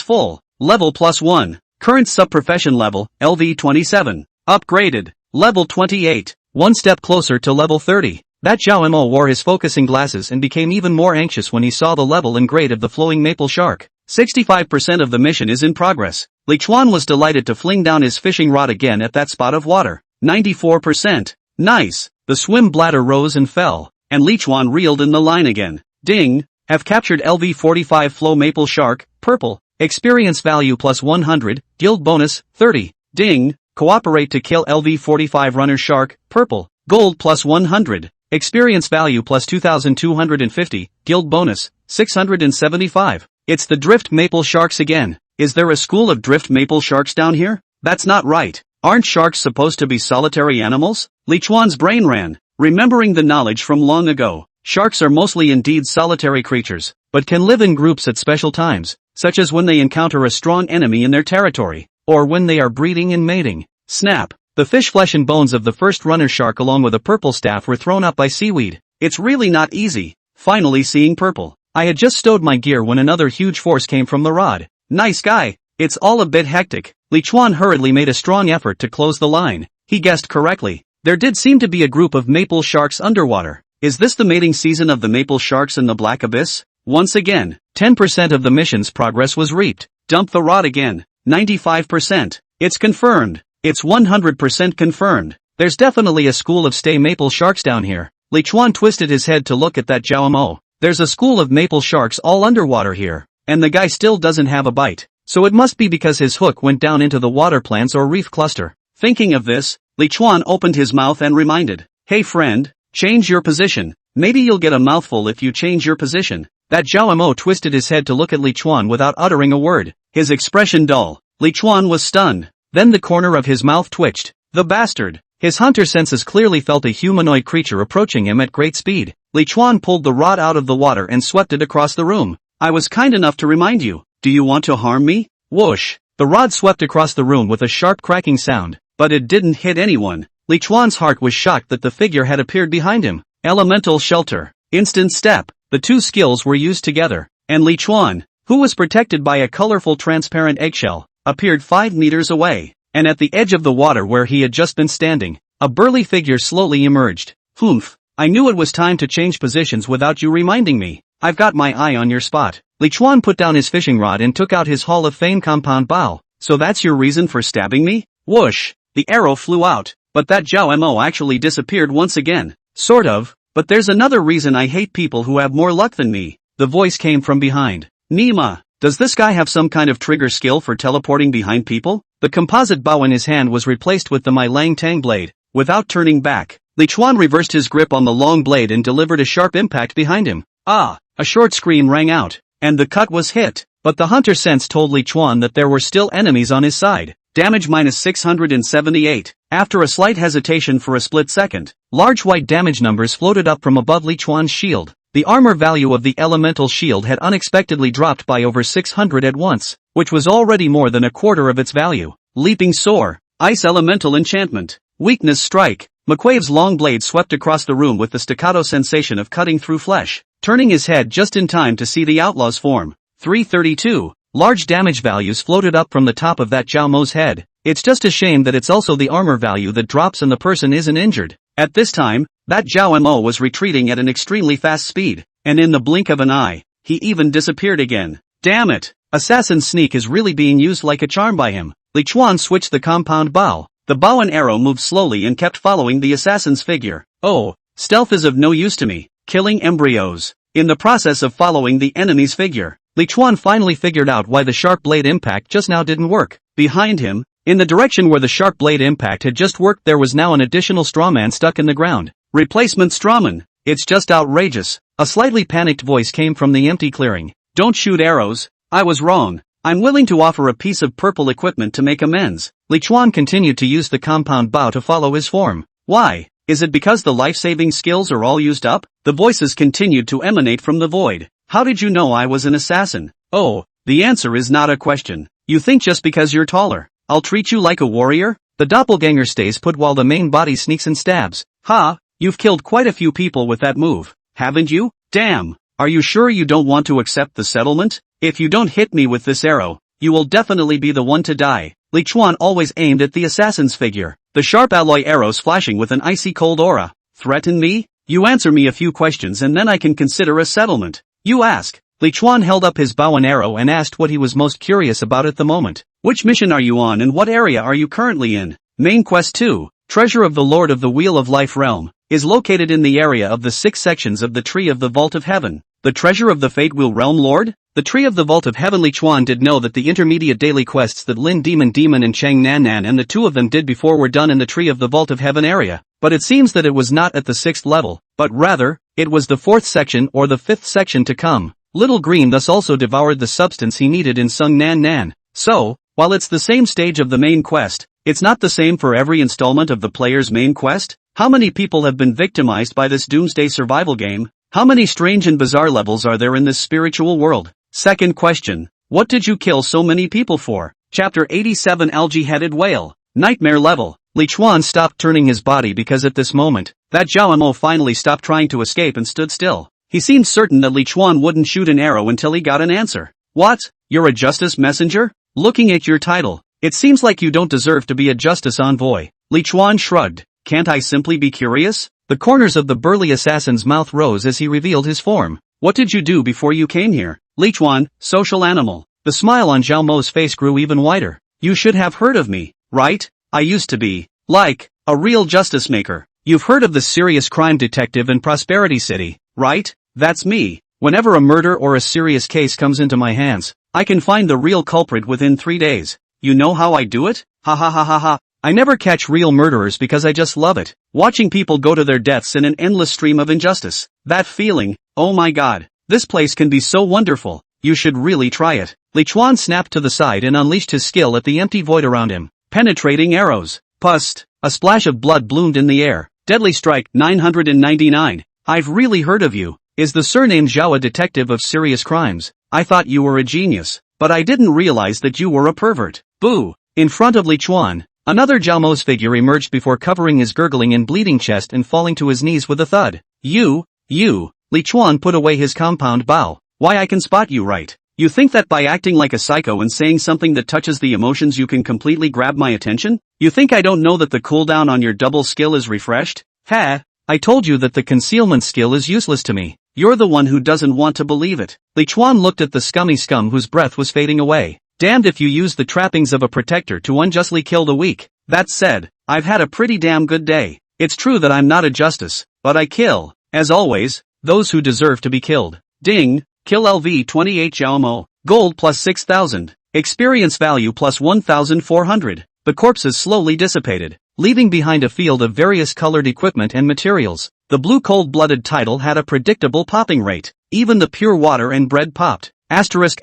[SPEAKER 2] full. Level plus 1. Current sub-profession level, LV 27. Upgraded. Level 28. One step closer to level 30. That Zhao Mo wore his focusing glasses and became even more anxious when he saw the level and grade of the flowing maple shark. 65% of the mission is in progress. Li Chuan was delighted to fling down his fishing rod again at that spot of water. 94%. Nice. The swim bladder rose and fell, and Li Chuan reeled in the line again. Ding. Have captured LV45 flow maple shark. Purple. Experience value plus 100. Guild bonus. 30. Ding. Cooperate to kill LV45 runner shark. Purple. Gold plus 100. Experience value plus 2250. Guild bonus. 675. It's the drift maple sharks again. Is there a school of drift maple sharks down here? That's not right. Aren't sharks supposed to be solitary animals? Li Chuan's brain ran, remembering the knowledge from long ago. Sharks are mostly indeed solitary creatures, but can live in groups at special times, such as when they encounter a strong enemy in their territory, or when they are breeding and mating. Snap! The fish flesh and bones of the first runner shark along with a purple staff were thrown up by seaweed. It's really not easy, finally seeing purple. I had just stowed my gear when another huge force came from the rod. Nice guy. It's all a bit hectic. Li Chuan hurriedly made a strong effort to close the line. He guessed correctly. There did seem to be a group of maple sharks underwater. Is this the mating season of the maple sharks in the Black Abyss? Once again, 10% of the mission's progress was reaped. Dump the rod again. 95%. It's confirmed. It's 100% confirmed. There's definitely a school of stay maple sharks down here. Li Chuan twisted his head to look at that Zhao Mo. There's a school of maple sharks all underwater here, and the guy still doesn't have a bite. So it must be because his hook went down into the water plants or reef cluster. Thinking of this, Li Chuan opened his mouth and reminded, "Hey friend, change your position. Maybe you'll get a mouthful if you change your position." That Zhao Mo twisted his head to look at Li Chuan without uttering a word. His expression dull. Li Chuan was stunned. Then the corner of his mouth twitched. The bastard. His hunter senses clearly felt a humanoid creature approaching him at great speed. Li Chuan pulled the rod out of the water and swept it across the room. "I was kind enough to remind you. Do you want to harm me?" Whoosh! The rod swept across the room with a sharp cracking sound, but it didn't hit anyone. Li Chuan's heart was shocked that the figure had appeared behind him. Elemental shelter. Instant step. The two skills were used together, and Li Chuan, who was protected by a colorful transparent eggshell, appeared 5 meters away, and at the edge of the water where he had just been standing, a burly figure slowly emerged. "Humph! I knew it was time to change positions without you reminding me. I've got my eye on your spot." Li Chuan put down his fishing rod and took out his Hall of Fame compound bow. "So that's your reason for stabbing me?" Whoosh! The arrow flew out, but that Zhao Mo actually disappeared once again. "Sort of, but there's another reason I hate people who have more luck than me." The voice came from behind. "Nima, does this guy have some kind of trigger skill for teleporting behind people?" The composite bow in his hand was replaced with the Mai Lang Tang blade. Without turning back, Li Chuan reversed his grip on the long blade and delivered a sharp impact behind him. Ah! A short scream rang out, and the cut was hit. But the hunter sense told Li Chuan that there were still enemies on his side. Damage minus 678. After a slight hesitation for a split second, large white damage numbers floated up from above Li Chuan's shield. The armor value of the elemental shield had unexpectedly dropped by over 600 at once, which was already more than a quarter of its value. Leaping Soar. Ice elemental enchantment. Weakness strike. McQuave's long blade swept across the room with the staccato sensation of cutting through flesh, turning his head just in time to see the outlaw's form. 332. Large damage values floated up from the top of that Zhao Mo's head. It's just a shame that it's also the armor value that drops and the person isn't injured. At this time, that Zhao Mo was retreating at an extremely fast speed, and in the blink of an eye, he even disappeared again. Damn it! Assassin's Sneak is really being used like a charm by him. Li Chuan switched the compound bow. The bow and arrow moved slowly and kept following the assassin's figure. Oh, stealth is of no use to me. Killing embryos. in the process of following the enemy's figure.
[SPEAKER 1] Li Chuan finally figured out why the sharp blade impact just now didn't work.
[SPEAKER 2] Behind him, in the direction where the sharp blade impact had just worked, there was now an additional strawman stuck in the ground. Replacement strawman. It's just outrageous.
[SPEAKER 1] A slightly panicked voice came from the empty clearing.
[SPEAKER 2] Don't shoot arrows. I was wrong. I'm willing to offer a piece of purple equipment to make amends.
[SPEAKER 1] Li Chuan continued to use the compound bow to follow his form.
[SPEAKER 2] Why? Is it because the life-saving skills are all used up? The voices continued to emanate from the void. How did you know I was an assassin? Oh, the answer is not a question. You think just because you're taller, I'll treat you like a warrior?
[SPEAKER 1] The doppelganger stays put while the main body sneaks and stabs.
[SPEAKER 2] Ha, you've killed quite a few people with that move, haven't you? Damn. Are you sure you don't want to accept the settlement? If you don't hit me with this arrow, you will definitely be the one to die. Li Chuan always aimed at the assassin's figure, the sharp alloy arrows flashing with an icy cold aura. Threaten me? You answer me a few questions and then I can consider a settlement. You ask.
[SPEAKER 1] Li Chuan held up his bow and arrow and asked what he was most curious about at the moment.
[SPEAKER 2] Which mission are you on and what area are you currently in?
[SPEAKER 1] Main Quest 2, Treasure of the Lord of the Wheel of Life Realm, is located in the area of the 6 sections of the Tree of the Vault of Heaven.
[SPEAKER 2] The Treasure of the Fate Wheel Realm Lord?
[SPEAKER 1] The Tree of the Vault of Heaven. Li Chuan did know that the intermediate daily quests that Lin Demon and Chang Nan and the two of them did before were done in the Tree of the Vault of Heaven area, but it seems that it was not at the 6th level, but rather, it was the 4th section or the 5th section to come. Little Green thus also devoured the substance he needed in Sung Nan. So, while it's the same stage of the main quest, it's not the same for every installment of the player's main quest? How many people have been victimized by this doomsday survival game? How many strange and bizarre levels are there in this spiritual world? Second question. What did you kill so many people for?
[SPEAKER 2] Chapter 87 Algae-Headed Whale. Nightmare Level.
[SPEAKER 1] Li Chuan stopped turning his body because at this moment,
[SPEAKER 2] that Zhao Mo finally stopped trying to escape and stood still. He seemed certain that Li Chuan wouldn't shoot an arrow until he got an answer. What? You're a justice messenger? Looking at your title, it seems like you don't deserve to be a justice envoy. Li Chuan shrugged. Can't I simply be curious?
[SPEAKER 1] The corners of the burly assassin's mouth rose as he revealed his form.
[SPEAKER 2] What did you do before you came here? Li Chuan, social animal.
[SPEAKER 1] The smile on Zhao Mo's face grew even wider.
[SPEAKER 2] You should have heard of me, right? I used to be, like, a real justice maker. You've heard of the serious crime detective in Prosperity City, right? That's me. Whenever a murder or a serious case comes into my hands, I can find the real culprit within 3 days. You know how I do it? Ha ha ha ha ha.
[SPEAKER 1] I never catch real murderers because I just love it.
[SPEAKER 2] Watching people go to their deaths in an endless stream of injustice. That feeling, oh my god. This place can be so wonderful. You should really try it.
[SPEAKER 1] Li Chuan snapped to the side and unleashed his skill at the empty void around him.
[SPEAKER 2] Penetrating arrows. Pust.
[SPEAKER 1] A splash of blood bloomed in the air.
[SPEAKER 2] Deadly Strike 999.
[SPEAKER 1] I've really heard of you. Is the surname Zhao a detective of serious crimes?
[SPEAKER 2] I thought you were a genius, but I didn't realize that you were a pervert. Boo.
[SPEAKER 1] In front of Li Chuan, another Zhao Mo's figure emerged before covering his gurgling and bleeding chest and falling to his knees with a thud.
[SPEAKER 2] You.
[SPEAKER 1] Li Chuan put away his compound bow.
[SPEAKER 2] Why, I can spot you, right? You think that by acting like a psycho and saying something that touches the emotions you can completely grab my attention? You think I don't know that the cooldown on your double skill is refreshed?
[SPEAKER 1] Ha! I told you that the concealment skill is useless to me.
[SPEAKER 2] You're the one who doesn't want to believe it.
[SPEAKER 1] Li Chuan looked at the scummy scum whose breath was fading away. Damned if you use the trappings of a protector to unjustly kill the weak.
[SPEAKER 2] That said, I've had a pretty damn good day. It's true that I'm not a justice, but I kill, as always, those who deserve to be killed. Ding, kill LV 28 Zhao Mo, gold plus 6,000, experience value plus 1,400. The corpses slowly dissipated, leaving behind a field of various colored equipment and materials. The blue cold-blooded title had a predictable popping rate. Even the pure water and bread popped. Asterisk.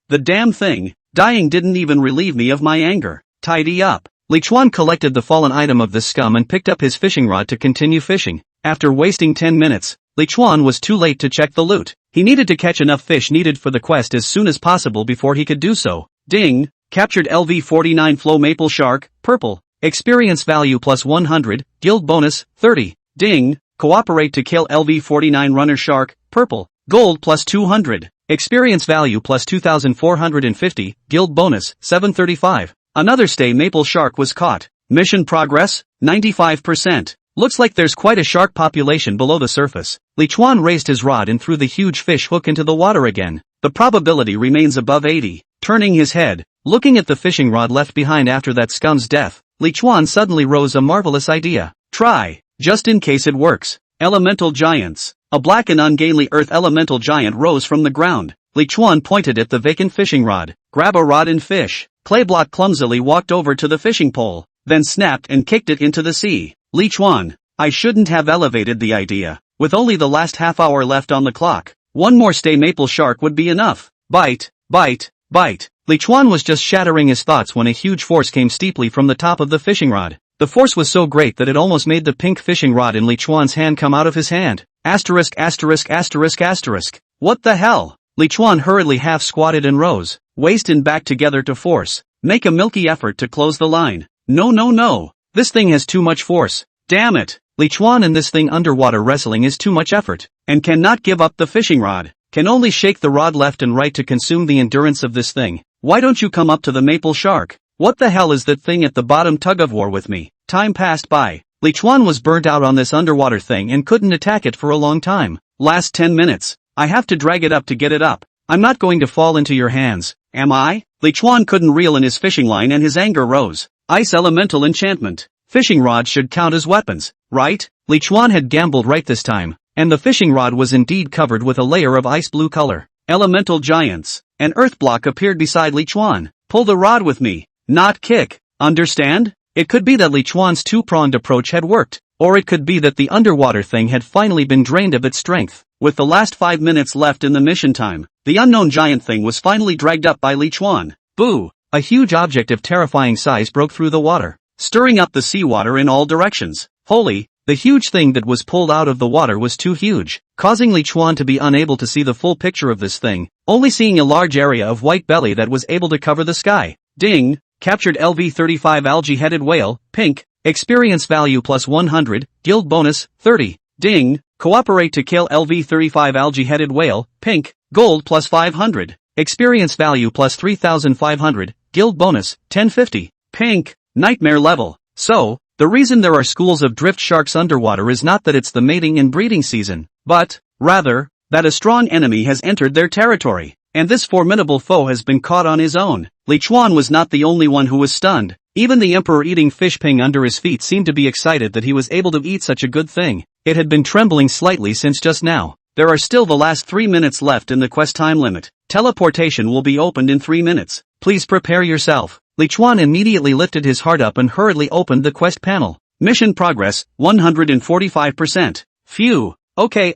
[SPEAKER 2] The damn thing, dying didn't even relieve me of my anger. Tidy up. Li Chuan collected the fallen item of the scum and picked up his fishing rod to continue fishing. After wasting 10 minutes, Li Chuan was too late to check the loot. He needed to catch enough fish needed for the quest as soon as possible before he could do so. Ding, captured LV49 Flow Maple Shark, purple. Experience value plus 100, guild bonus, 30. Ding, cooperate to kill LV49 Runner Shark, purple. Gold plus 200. Experience value plus 2,450, guild bonus, 735. Another stay maple shark was caught. Mission progress, 95%. Looks like there's quite a shark population below the surface. Li Chuan raised his rod and threw the huge fish hook into the water again. The probability remains above 80. Turning his head, looking at the fishing rod left behind after that scum's death, Li Chuan suddenly rose a marvelous idea. Try, just in case it works. Elemental giants. A black and ungainly earth elemental giant rose from the ground. Li Chuan pointed at the vacant fishing rod. Grab a rod and fish. Clayblock clumsily walked over to the fishing pole, then snapped and kicked it into the sea. Li Chuan, I shouldn't have elevated the idea. With only the last half hour left on the clock, one more stay maple shark would be enough. Bite, bite, bite. Li Chuan was just shattering his thoughts when a huge force came steeply from the top of the fishing rod. The force was so great that it almost made the pink fishing rod in Li Chuan's hand come out of his hand. Asterisk asterisk asterisk asterisk. What the hell? Li Chuan hurriedly half squatted and rose, waist and back together to force. Make a milky effort to close the line. No no no. This thing has too much force. Damn it. Li Chuan and this thing underwater wrestling is too much effort, and cannot give up the fishing rod. Can only shake the rod left and right to consume the endurance of this thing. Why don't you come up to the maple shark? What the hell is that thing at the bottom tug-of-war with me? Time passed by. Li Chuan was burnt out on this underwater thing and couldn't attack it for a long time. Last 10 minutes. I have to drag it up to get it up. I'm not going to fall into your hands, am I? Li Chuan couldn't reel in his fishing line and his anger rose. Ice elemental enchantment. Fishing rods should count as weapons, right? Li Chuan had gambled right this time, and the fishing rod was indeed covered with a layer of ice blue color. Elemental giants. An earth block appeared beside Li Chuan. Pull the rod with me, not kick. Understand? It could be that Li Chuan's two-pronged approach had worked, or it could be that the underwater thing had finally been drained of its strength. With the last 5 minutes left in the mission time, the unknown giant thing was finally dragged up by Li Chuan. Boo! A huge object of terrifying size broke through the water, stirring up the seawater in all directions. Holy! The huge thing that was pulled out of the water was too huge, causing Li Chuan to be unable to see the full picture of this thing, only seeing a large area of white belly that was able to cover the sky. Ding! Captured LV35 algae-headed whale, pink, experience value plus 100, guild bonus, 30. Ding! Cooperate to kill LV35 algae-headed whale, pink, gold plus 500, experience value plus 3,500, guild bonus, 1050. Pink, nightmare level. So, the reason there are schools of drift sharks underwater is not that it's the mating and breeding season, but, rather, that a strong enemy has entered their territory, and this formidable foe has been caught on his own. Li Chuan was not the only one who was stunned. Even the emperor-eating fish ping under his feet seemed to be excited that he was able to eat such a good thing. It had been trembling slightly since just now. There are still the last 3 minutes left in the quest time limit. Teleportation will be opened in 3 minutes. Please prepare yourself. Li Chuan immediately lifted his heart up and hurriedly opened the quest panel. Mission progress, 145%. Phew. Okay.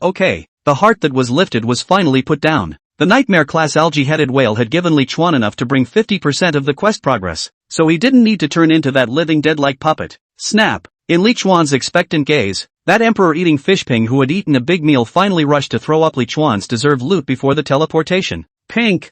[SPEAKER 2] The heart that was lifted was finally put down. The nightmare-class algae-headed whale had given Li Chuan enough to bring 50% of the quest progress, so he didn't need to turn into that living dead-like puppet. Snap! In Li Chuan's expectant gaze, that emperor-eating fish ping who had eaten a big meal finally rushed to throw up Li Chuan's deserved loot before the teleportation. Pink!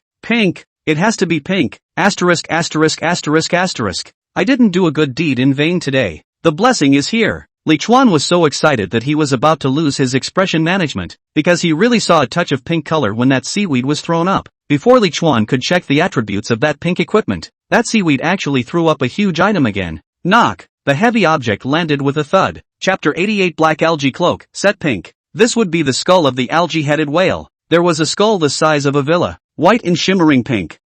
[SPEAKER 2] It has to be pink. Asterisk. I didn't do a good deed in vain today. The blessing is here. Li Chuan was so excited that he was about to lose his expression management, because he really saw a touch of pink color when that seaweed was thrown up. Before Li Chuan could check the attributes of that pink equipment, that seaweed actually threw up a huge item again. Knock! The heavy object landed with a thud. Chapter 88 Black Algae Cloak, set pink. This would be the skull of the algae-headed whale. There was a skull the size of a villa, white and shimmering pink.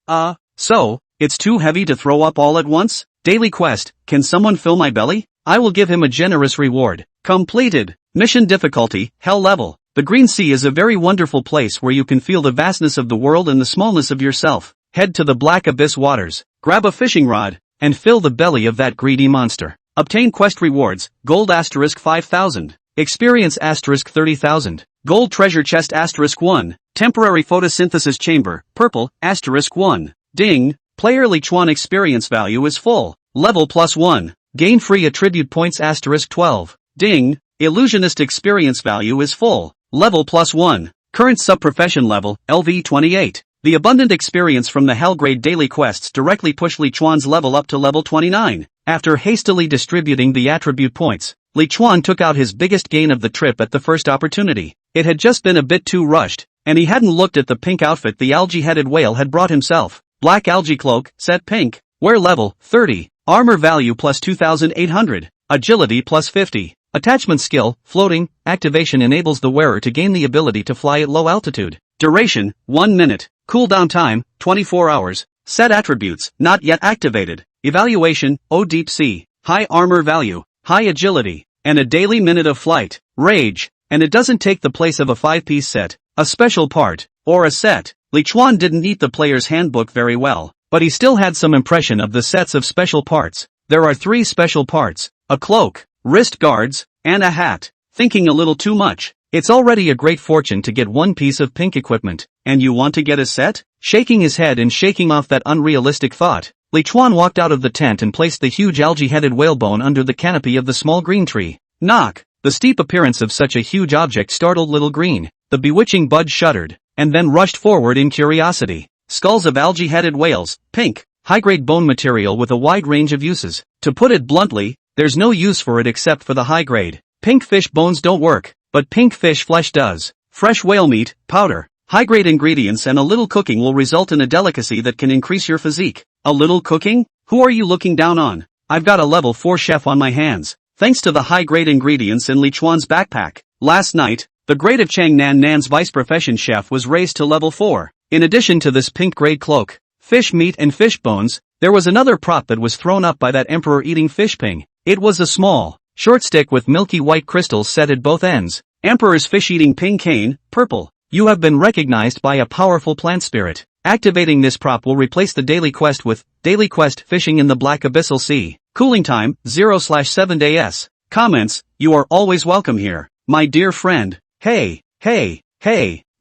[SPEAKER 2] So, it's too heavy to throw up all at once? Daily quest, can someone fill my belly? I will give him a generous reward. Completed. Mission difficulty, hell level. The Green Sea is a very wonderful place where you can feel the vastness of the world and the smallness of yourself. Head to the black abyss waters, grab a fishing rod, and fill the belly of that greedy monster. Obtain quest rewards, gold asterisk 5,000, experience asterisk 30,000, gold treasure chest asterisk 1, temporary photosynthesis chamber, purple, asterisk 1. Ding, player Li Chuan experience value is full, level plus 1. Gain free attribute points asterisk 12. Ding, illusionist experience value is full, level plus 1. Current sub-profession level, LV 28. The abundant experience from the Hellgrade daily quests directly push Li Chuan's level up to level 29. After hastily distributing the attribute points, Li Chuan took out his biggest gain of the trip at the first opportunity. It had just been a bit too rushed, and he hadn't looked at the pink outfit the algae-headed whale had brought himself. Black algae cloak, set pink. Wear level, 30. Armor value plus 2,800. Agility plus 50. Attachment skill, floating, activation enables the wearer to gain the ability to fly at low altitude. Duration, 1 minute. Cooldown time, 24 hours. Set attributes, not yet activated. Evaluation, O deep sea. High armor value, high agility, and a daily minute of flight. Rage. and it doesn't take the place of a 5-piece set, a special part, or a set. Li Chuan didn't eat the player's handbook very well, but he still had some impression of the sets of special parts. There are 3 special parts: a cloak, wrist guards, and a hat. Thinking a little too much. It's already a great fortune to get 1 piece of pink equipment, and you want to get a set? Shaking his head and shaking off that unrealistic thought, Li Chuan walked out of the tent and placed the huge algae-headed whalebone under the canopy of the small green tree. Knock! The steep appearance of such a huge object startled little green. The bewitching bud shuddered, and then rushed forward in curiosity. Skulls of algae-headed whales, pink, high-grade bone material with a wide range of uses. To put it bluntly, there's no use for it except for the high-grade. Pink fish bones don't work, but pink fish flesh does. Fresh whale meat, powder, high-grade ingredients and a little cooking will result in a delicacy that can increase your physique. A little cooking? Who are you looking down on? I've got a level 4 chef on my hands, thanks to the high-grade ingredients in Li Chuan's backpack. Last night, the grade of Chang Nan Nan's vice profession chef was raised to level 4. In addition to this pink-grade cloak, fish meat and fish bones, there was another prop that was thrown up by that emperor eating fish ping. It was a small, short stick with milky white crystals set at both ends. Emperor's fish-eating ping cane, purple. You have been recognized by a powerful plant spirit. Activating this prop will replace the daily quest with Daily Quest Fishing in the Black Abyssal Sea. Cooling time, 0/7 days. Comments, you are always welcome here, my dear friend. Hey,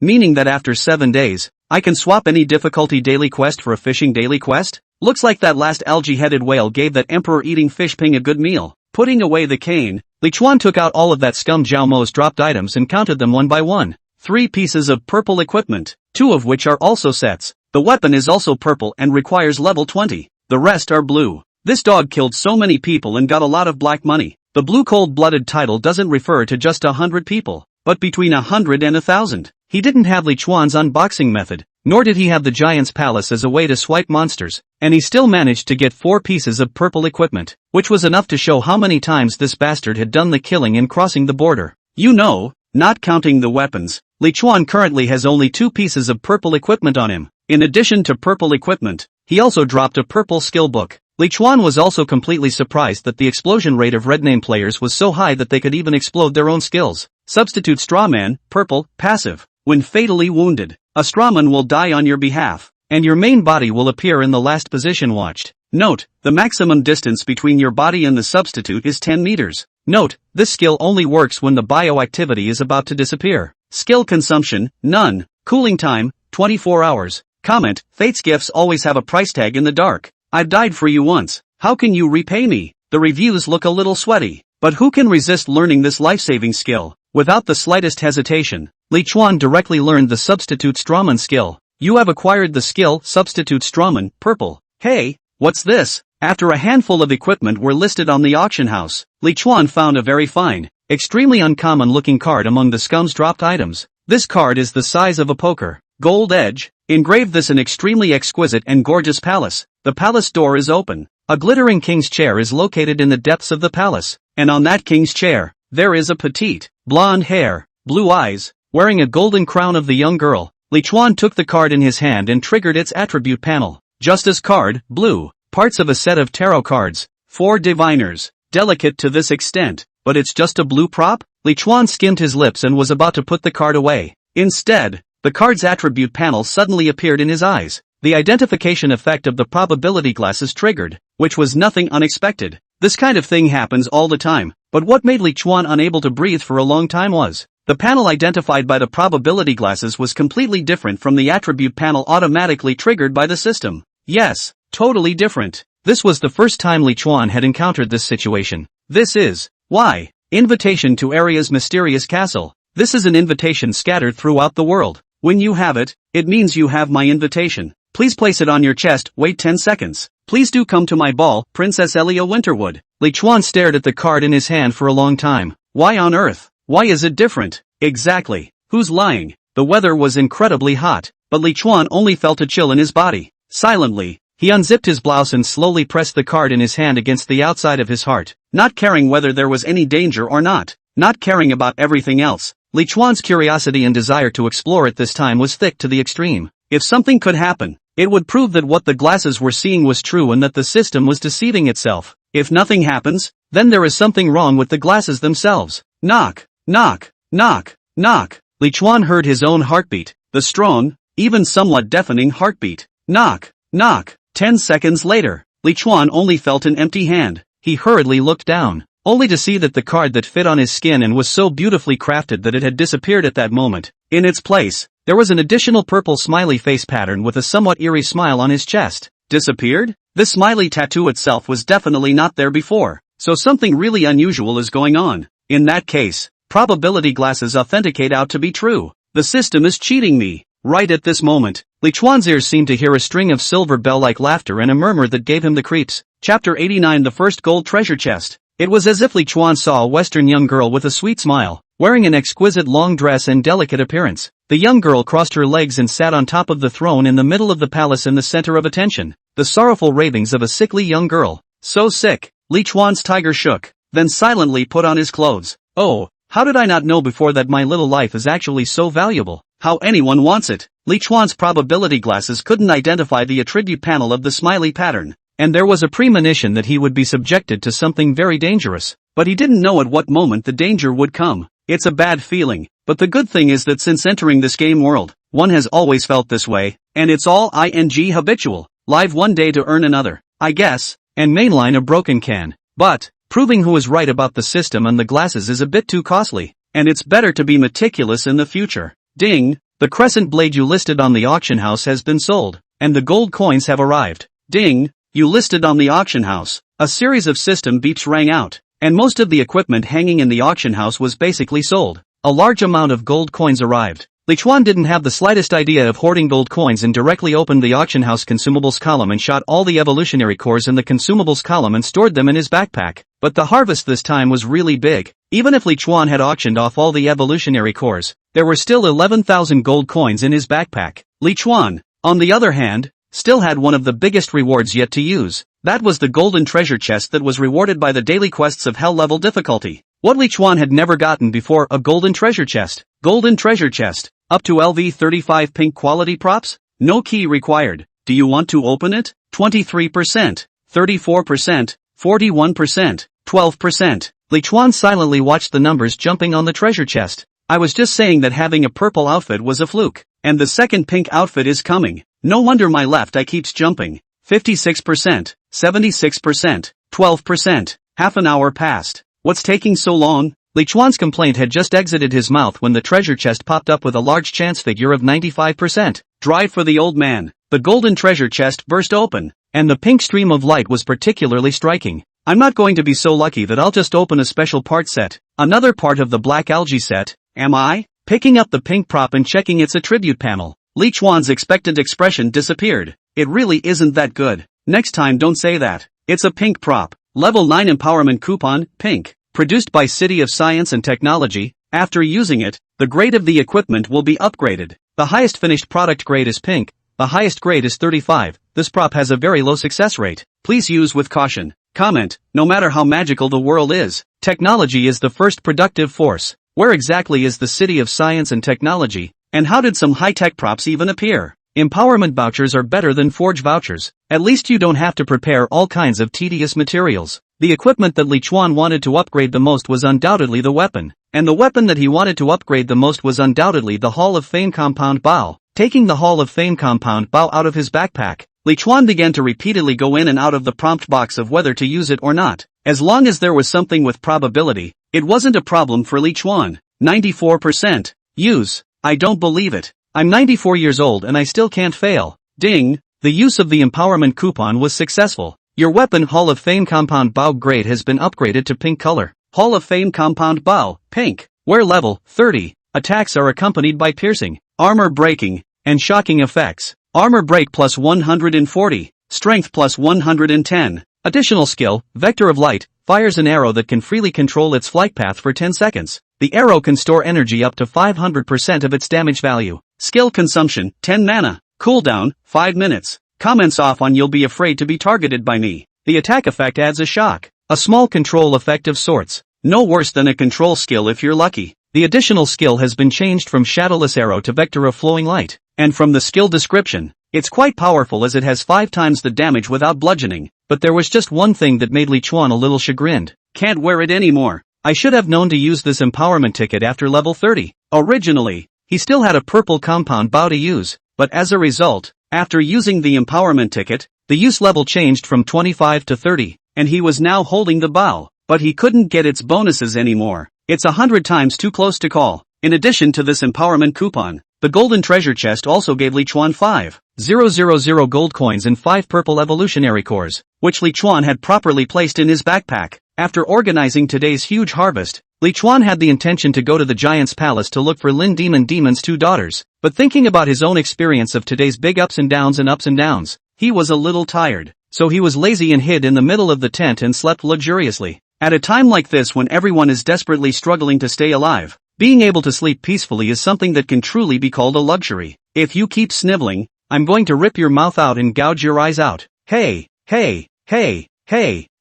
[SPEAKER 2] meaning that after 7 days, I can swap any difficulty daily quest for a fishing daily quest? Looks like that last algae-headed whale gave that emperor-eating fish ping a good meal. Putting away the cane, Li Chuan took out all of that scum Zhao Mo's dropped items and counted them one by one. 3 pieces of purple equipment, 2 of which are also sets. The weapon is also purple and requires level 20. The rest are blue. This dog killed so many people and got a lot of black money. The blue cold-blooded title doesn't refer to just 100 people, but between 100 and 1,000. He didn't have Li Chuan's unboxing method, nor did he have the Giant's Palace as a way to swipe monsters, and he still managed to get 4 pieces of purple equipment, which was enough to show how many times this bastard had done the killing and crossing the border. You know, not counting the weapons, Li Chuan currently has only 2 pieces of purple equipment on him. In addition to purple equipment, he also dropped a purple skill book. Li Chuan was also completely surprised that the explosion rate of red name players was so high that they could even explode their own skills. Substitute Strawman, purple, passive. When fatally wounded, a strawman will die on your behalf, and your main body will appear in the last position watched. Note, the maximum distance between your body and the substitute is 10 meters. Note, this skill only works when the bioactivity is about to disappear. Skill consumption, none. Cooling time, 24 hours. Comment, Fate's gifts always have a price tag in the dark. I've died for you once. How can you repay me? The reviews look a little sweaty, but who can resist learning this life-saving skill? Without the slightest hesitation, Li Chuan directly learned the Substitute Strawman skill. You have acquired the skill Substitute Strawman, purple. Hey, what's this? After a handful of equipment were listed on the auction house, Li Chuan found a very fine, extremely uncommon-looking card among the scum's dropped items. This card is the size of a poker. Gold edge, engraved this an extremely exquisite and gorgeous palace. The palace door is open. A glittering king's chair is located in the depths of the palace, and on that king's chair, there is a petite, blonde hair, blue eyes, wearing a golden crown of the young girl. Li Chuan took the card in his hand and triggered its attribute panel. Justice card, blue, parts of a set of tarot cards, 4 diviners, delicate to this extent, but it's just a blue prop? Li Chuan skimmed his lips and was about to put the card away. Instead, the card's attribute panel suddenly appeared in his eyes. The identification effect of the probability glasses triggered, which was nothing unexpected. This kind of thing happens all the time, but what made Li Chuan unable to breathe for a long time was, the panel identified by the probability glasses was completely different from the attribute panel automatically triggered by the system. Yes, totally different. This was the first time Li Chuan had encountered this situation. This is, why? Invitation to Aria's mysterious castle. This is an invitation scattered throughout the world. When you have it, it means you have my invitation. Please place it on your chest, wait 10 seconds. Please do come to my ball, Princess Elia Winterwood. Li Chuan stared at the card in his hand for a long time. Why on earth? Why is it different? Exactly. Who's lying? The weather was incredibly hot, but Li Chuan only felt a chill in his body. Silently, he unzipped his blouse and slowly pressed the card in his hand against the outside of his heart, not caring whether there was any danger or not, not caring about everything else. Li Chuan's curiosity and desire to explore at this time was thick to the extreme. If something could happen, it would prove that what the glasses were seeing was true and that the system was deceiving itself. If nothing happens, then there is something wrong with the glasses themselves. Knock, knock. Knock, knock. Li Chuan heard his own heartbeat, the strong, even somewhat deafening heartbeat. Knock, knock. 10 seconds later, Li Chuan only felt an empty hand.
[SPEAKER 1] He hurriedly looked down, only to see that the card that fit on his skin and was so beautifully crafted that it had disappeared at that moment. In its place, there was an additional purple smiley face pattern with a somewhat eerie smile on his chest.
[SPEAKER 2] Disappeared? This smiley tattoo itself was definitely not there before, so something really unusual is going on. In that case, probability glasses authenticate out to be true. The system is cheating me. Right at this moment, Li Chuan's ears seemed to hear a string of silver bell-like laughter and a murmur that gave him the creeps. Chapter 89 The First Gold Treasure Chest. It was as if Li Chuan saw a Western young girl with a sweet smile, wearing an exquisite long dress and delicate appearance. The young girl crossed her legs and sat on top of the throne in the middle of the palace in the center of attention. The sorrowful ravings of a sickly young girl. So sick. Li Chuan's tiger shook, then silently put on his clothes. Oh, how did I not know before that my little life is actually so valuable? How anyone wants it. Li Chuan's probability glasses couldn't identify the attribute panel of the smiley pattern, and there was a premonition that he would be subjected to something very dangerous. But he didn't know at what moment the danger would come. It's a bad feeling, but the good thing is that since entering this game world, one has always felt this way, and it's all habitual. Live one day to earn another, I guess, and mainline a broken can. But, proving who is right about the system and the glasses is a bit too costly, and it's better to be meticulous in the future. Ding! The crescent blade you listed on the auction house has been sold, and the gold coins have arrived. Ding! You listed on the auction house. A series of system beeps rang out, and most of the equipment hanging in the auction house was basically sold. A large amount of gold coins arrived. Li Chuan didn't have the slightest idea of hoarding gold coins and directly opened the auction house consumables column and shot all the evolutionary cores in the consumables column and stored them in his backpack. But the harvest this time was really big. Even if Li Chuan had auctioned off all the evolutionary cores, there were still 11,000 gold coins in his backpack. Li Chuan, on the other hand, still had one of the biggest rewards yet to use. That was the golden treasure chest that was rewarded by the daily quests of hell level difficulty. What Li Chuan had never gotten before: a golden treasure chest. Golden treasure chest. Up to LV35 pink quality props? No key required. Do you want to open it? 23%, 34%, 41%, 12%. Li Chuan silently watched the numbers jumping on the treasure chest. I was just saying that having a purple outfit was a fluke. And the second pink outfit is coming. No wonder my left eye keeps jumping. 56%, 76%, 12%. Half an hour passed. What's taking so long? Li Chuan's complaint had just exited his mouth when the treasure chest popped up with a large chance figure of 95%. Drive for the old man. The golden treasure chest burst open, and the pink stream of light was particularly striking. I'm not going to be so lucky that I'll just open a special part set. Another part of the black algae set, am I? Picking up the pink prop and checking its attribute panel, Li Chuan's expectant expression disappeared. It really isn't that good. Next time don't say that. It's a pink prop. Level 9 empowerment coupon, pink. Produced by City of Science and Technology. After using it, the grade of the equipment will be upgraded. The highest finished product grade is pink. The highest grade is 35. This prop has a very low success rate. Please use with caution. Comment: no matter how magical the world is, technology is the first productive force. Where exactly is the City of Science and Technology? And how did some high-tech props even appear? Empowerment vouchers are better than forge vouchers. At least you don't have to prepare all kinds of tedious materials. The equipment that Li Chuan wanted to upgrade the most was undoubtedly the weapon. And the weapon that he wanted to upgrade the most was undoubtedly the Hall of Fame compound bow. Taking the Hall of Fame compound bow out of his backpack, Li Chuan began to repeatedly go in and out of the prompt box of whether to use it or not. As long as there was something with probability, it wasn't a problem for Li Chuan. 94%. Use. I don't believe it. I'm 94 years old and I still can't fail. Ding. The use of the empowerment coupon was successful. Your weapon Hall of Fame compound bow grade has been upgraded to pink color. Hall of Fame compound bow, pink. Wear level 30. Attacks are accompanied by piercing, armor breaking, and shocking effects. Armor break plus 140. Strength plus 110. Additional skill, Vector of Light, fires an arrow that can freely control its flight path for 10 seconds. The arrow can store energy up to 500% of its damage value. Skill consumption, 10 mana. Cooldown, 5 minutes. Comments off on you'll be afraid to be targeted by me. The attack effect adds a shock. A small control effect of sorts. No worse than a control skill if you're lucky. The additional skill has been changed from Shadowless Arrow to Vector of Flowing Light. And from the skill description, it's quite powerful as it has 5 times the damage without bludgeoning. But there was just one thing that made Li Chuan a little chagrined. Can't wear it anymore.
[SPEAKER 1] I should have known to use this empowerment ticket after level 30.
[SPEAKER 2] Originally, he still had a purple compound bow to use, but as a result, after using the empowerment ticket, the use level changed from 25 to 30, and he was now holding the bow, but he couldn't get its bonuses anymore. It's 100 times too close to call. In addition to this empowerment coupon, the golden treasure chest also gave Lichuan 5,000 gold coins and 5 purple evolutionary cores, which Lichuan had properly placed in his backpack. After organizing today's huge harvest, Lichuan had the intention to go to the giant's palace to look for Lin Demon's 2 daughters, but thinking about his own experience of today's big ups and downs, he was a little tired, so he was lazy and hid in the middle of the tent and slept luxuriously. At a time like this when everyone is desperately struggling to stay alive, being able to sleep peacefully is something that can truly be called a luxury. If you keep sniveling, I'm going to rip your mouth out and gouge your eyes out. Hey,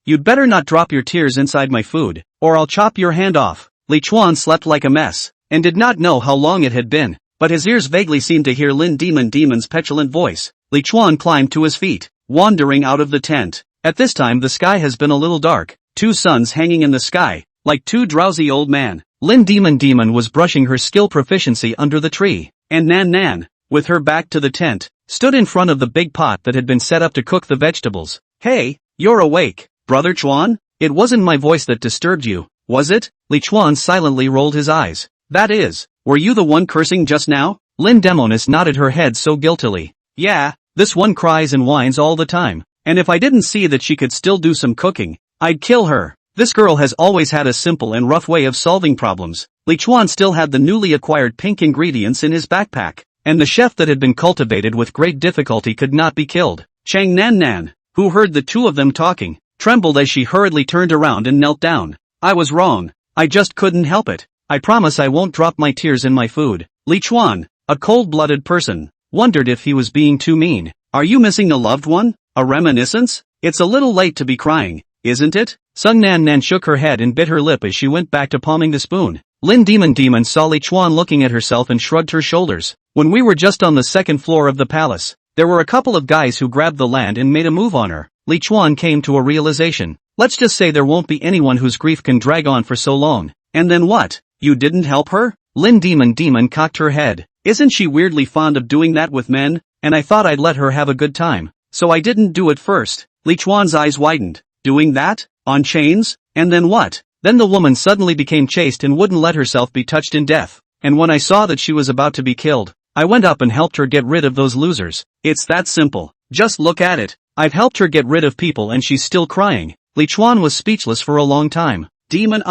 [SPEAKER 2] you'd better not drop your tears inside my food, or I'll chop your hand off. Lichuan slept like a mess, and did not know how long it had been, but his ears vaguely seemed to hear Lin Demon's petulant voice. Lichuan climbed to his feet, wandering out of the tent. At this time the sky has been a little dark, 2 suns hanging in the sky, like 2 drowsy old men. Lin Demon was brushing her skill proficiency under the tree, and Nan, with her back to the tent, stood in front of the big pot that had been set up to cook the vegetables. Hey, you're awake, Brother Chuan? It wasn't my voice that disturbed you, was it? Lichuan silently rolled his eyes. That is, were you the one cursing just now? Lin Demonis nodded her head so guiltily. Yeah, this one cries and whines all the time, and if I didn't see that she could still do some cooking, I'd kill her. This girl has always had a simple and rough way of solving problems. Lichuan still had the newly acquired pink ingredients in his backpack, and the chef that had been cultivated with great difficulty could not be killed. Chang Nan, who heard the 2 of them talking, trembled as she hurriedly turned around and knelt down. I was wrong. I just couldn't help it. I promise I won't drop my tears in my food. Lichuan, a cold-blooded person, wondered if he was being too mean. Are you missing a loved one? A reminiscence? It's a little late to be crying, isn't it? Sung Nan shook her head and bit her lip as she went back to palming the spoon. Lin Demon saw Lichuan looking at herself and shrugged her shoulders. When we were just on the 2nd floor of the palace, there were a couple of guys who grabbed the land and made a move on her. Lichuan came to a realization. Let's just say there won't be anyone whose grief can drag on for so long. And then what? You didn't help her? Lin Demon cocked her head. Isn't she weirdly fond of doing that with men? And I thought I'd let her have a good time, so I didn't do it first. Lichuan's eyes widened. Doing that? On chains? And then what? Then the woman suddenly became chaste and wouldn't let herself be touched in death. And when I saw that she was about to be killed, I went up and helped her get rid of those losers. It's that simple. Just look at it. I've helped her get rid of people and she's still crying. Lichuan was speechless for a long time. Demon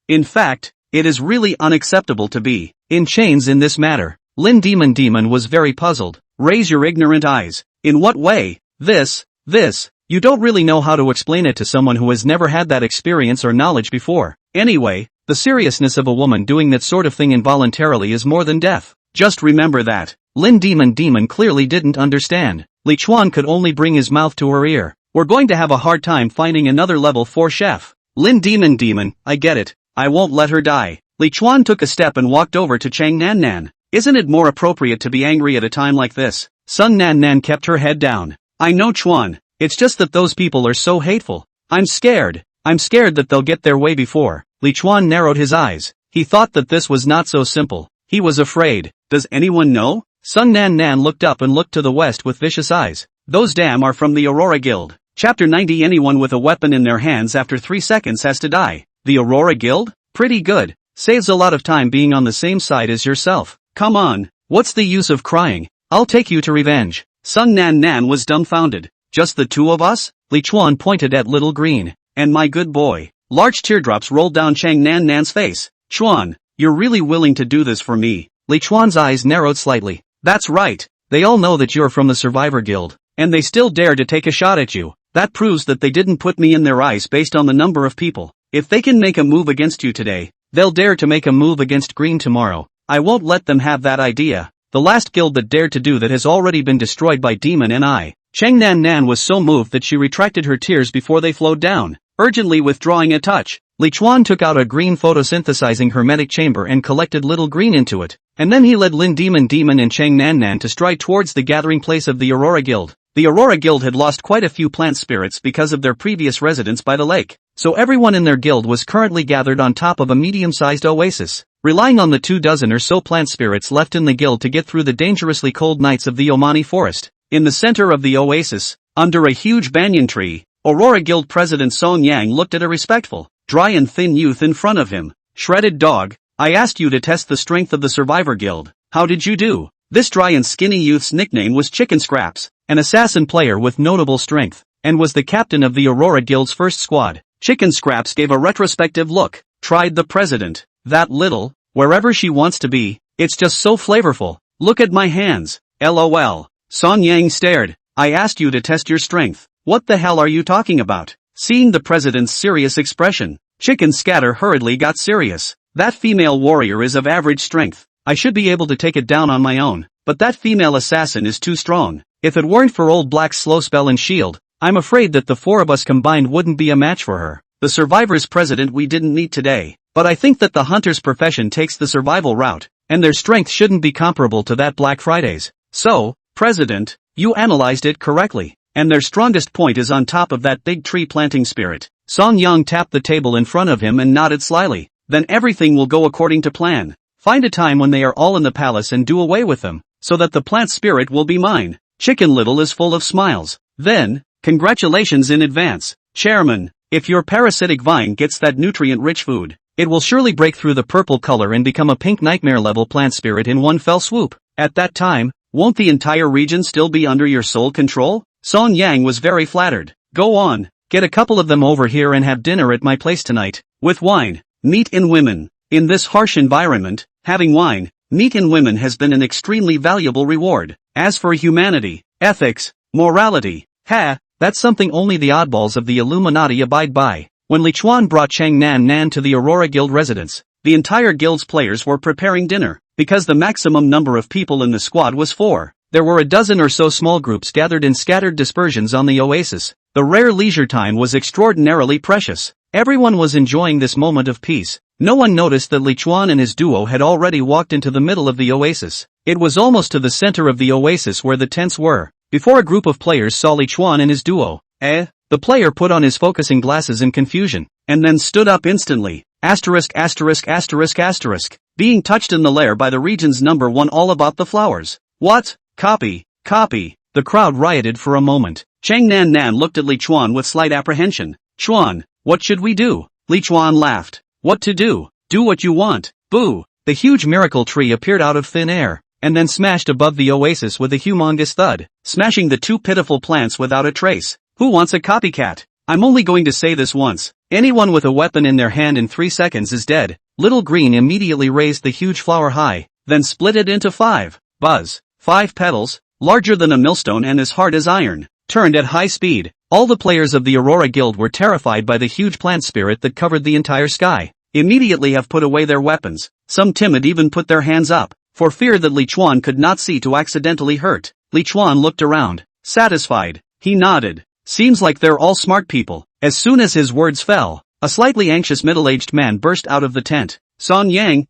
[SPEAKER 2] in fact, it is really unacceptable to be in chains in this matter. Lin Demon was very puzzled. Raise your ignorant eyes. In what way? This. You don't really know how to explain it to someone who has never had that experience or knowledge before. Anyway, the seriousness of a woman doing that sort of thing involuntarily is more than death. Just remember that. Lin Demon clearly didn't understand. Lichuan could only bring his mouth to her ear. We're going to have a hard time finding another level 4 chef. Lin Demon, I get it. I won't let her die. Lichuan took a step and walked over to Chang Nan. Isn't it more appropriate to be angry at a time like this? Sung Nan kept her head down. I know Chuan. It's just that those people are so hateful. I'm scared that they'll get their way before. Lichuan narrowed his eyes. He thought that this was not so simple. He was afraid. Does anyone know? Sung Nan looked up and looked to the west with vicious eyes. Those damn are from the Aurora Guild. Chapter 90. Anyone with a weapon in their hands after 3 seconds has to die. The Aurora Guild? Pretty good. Saves a lot of time being on the same side as yourself. Come on. What's the use of crying? I'll take you to revenge. Sung Nan was dumbfounded. Just the 2 of us? Lichuan pointed at Little Green. And my good boy. Large teardrops rolled down Chang Nan's face. Chuan, you're really willing to do this for me? Lichuan's eyes narrowed slightly. That's right. They all know that you're from the Survivor Guild, and they still dare to take a shot at you. That proves that they didn't put me in their eyes based on the number of people. If they can make a move against you today, they'll dare to make a move against Green tomorrow. I won't let them have that idea. The last guild that dared to do that has already been destroyed by Demon and I. Chang Nan was so moved that she retracted her tears before they flowed down, urgently withdrawing a touch. Lichuan took out a green photosynthesizing hermetic chamber and collected Little Green into it, and then he led Lin Demon and Chang Nan to stride towards the gathering place of the Aurora Guild. The Aurora Guild had lost quite a few plant spirits because of their previous residence by the lake, so everyone in their guild was currently gathered on top of a medium-sized oasis, relying on the 24 or so plant spirits left in the guild to get through the dangerously cold nights of the Omani forest. In the center of the oasis, under a huge banyan tree, Aurora Guild President Song Yang looked at a respectful, dry and thin youth in front of him. Shredded dog, I asked you to test the strength of the Survivor Guild. How did you do? This dry and skinny youth's nickname was Chicken Scraps, an assassin player with notable strength, and was the captain of the Aurora Guild's first squad. Chicken Scraps gave a retrospective look. Tried the president. That little, wherever she wants to be, it's just so flavorful. Look at my hands. LOL. Song Yang stared. I asked you to test your strength. What the hell are you talking about? Seeing the president's serious expression, Chicken Scatter hurriedly got serious. That female warrior is of average strength. I should be able to take it down on my own, but that female assassin is too strong. If it weren't for old Black's slow spell and shield, I'm afraid that the four of us combined wouldn't be a match for her. The survivor's president we didn't meet today, but I think that the hunter's profession takes the survival route, and their strength shouldn't be comparable to that Black Friday's. So, President, you analyzed it correctly, and their strongest point is on top of that big tree planting spirit. Song Yang tapped the table in front of him and nodded slyly. Then everything will go according to plan. Find a time when they are all in the palace and do away with them, so that the plant spirit will be mine. Chicken Little is full of smiles. Then, congratulations in advance, Chairman. If your parasitic vine gets that nutrient-rich food, it will surely break through the purple color and become a pink nightmare-level plant spirit in one fell swoop. At that time, won't the entire region still be under your sole control? Song Yang was very flattered. Go on, get a couple of them over here and have dinner at my place tonight, with wine, meat and women. In this harsh environment, having wine, meat and women has been an extremely valuable reward. As for humanity, ethics, morality, that's something only the oddballs of the Illuminati abide by. When Li Chuan brought Chang Nan Nan to the Aurora Guild residence, the entire guild's players were preparing dinner, because the maximum number of people in the squad was 4. There were a dozen or so small groups gathered in scattered dispersions on the oasis. The rare leisure time was extraordinarily precious. Everyone was enjoying this moment of peace. No one noticed that Li Chuan and his duo had already walked into the middle of the oasis. It was almost to the center of the oasis where the tents were, before a group of players saw Li Chuan and his duo. The player put on his focusing glasses in confusion, and then stood up instantly. Asterisk. Being touched in the lair by the region's number 1 all about the flowers. What? Copy. The crowd rioted for a moment. Chang Nan Nan looked at Li Chuan with slight apprehension. Chuan, what should we do? Li Chuan laughed. What to do? Do what you want. Boo! The huge miracle tree appeared out of thin air, and then smashed above the oasis with a humongous thud, smashing the 2 pitiful plants without a trace. Who wants a copycat? I'm only going to say this once. Anyone with a weapon in their hand in 3 seconds is dead. Little Green immediately raised the huge flower high, then split it into 5. Buzz. 5 petals, larger than a millstone and as hard as iron, turned at high speed. All the players of the Aurora Guild were terrified by the huge plant spirit that covered the entire sky. Immediately have put away their weapons. Some timid even put their hands up, for fear that Li Chuan could not see to accidentally hurt. Li Chuan looked around. Satisfied, he nodded. Seems like they're all smart people. As soon as his words fell, a slightly anxious middle-aged man burst out of the tent. Song Yang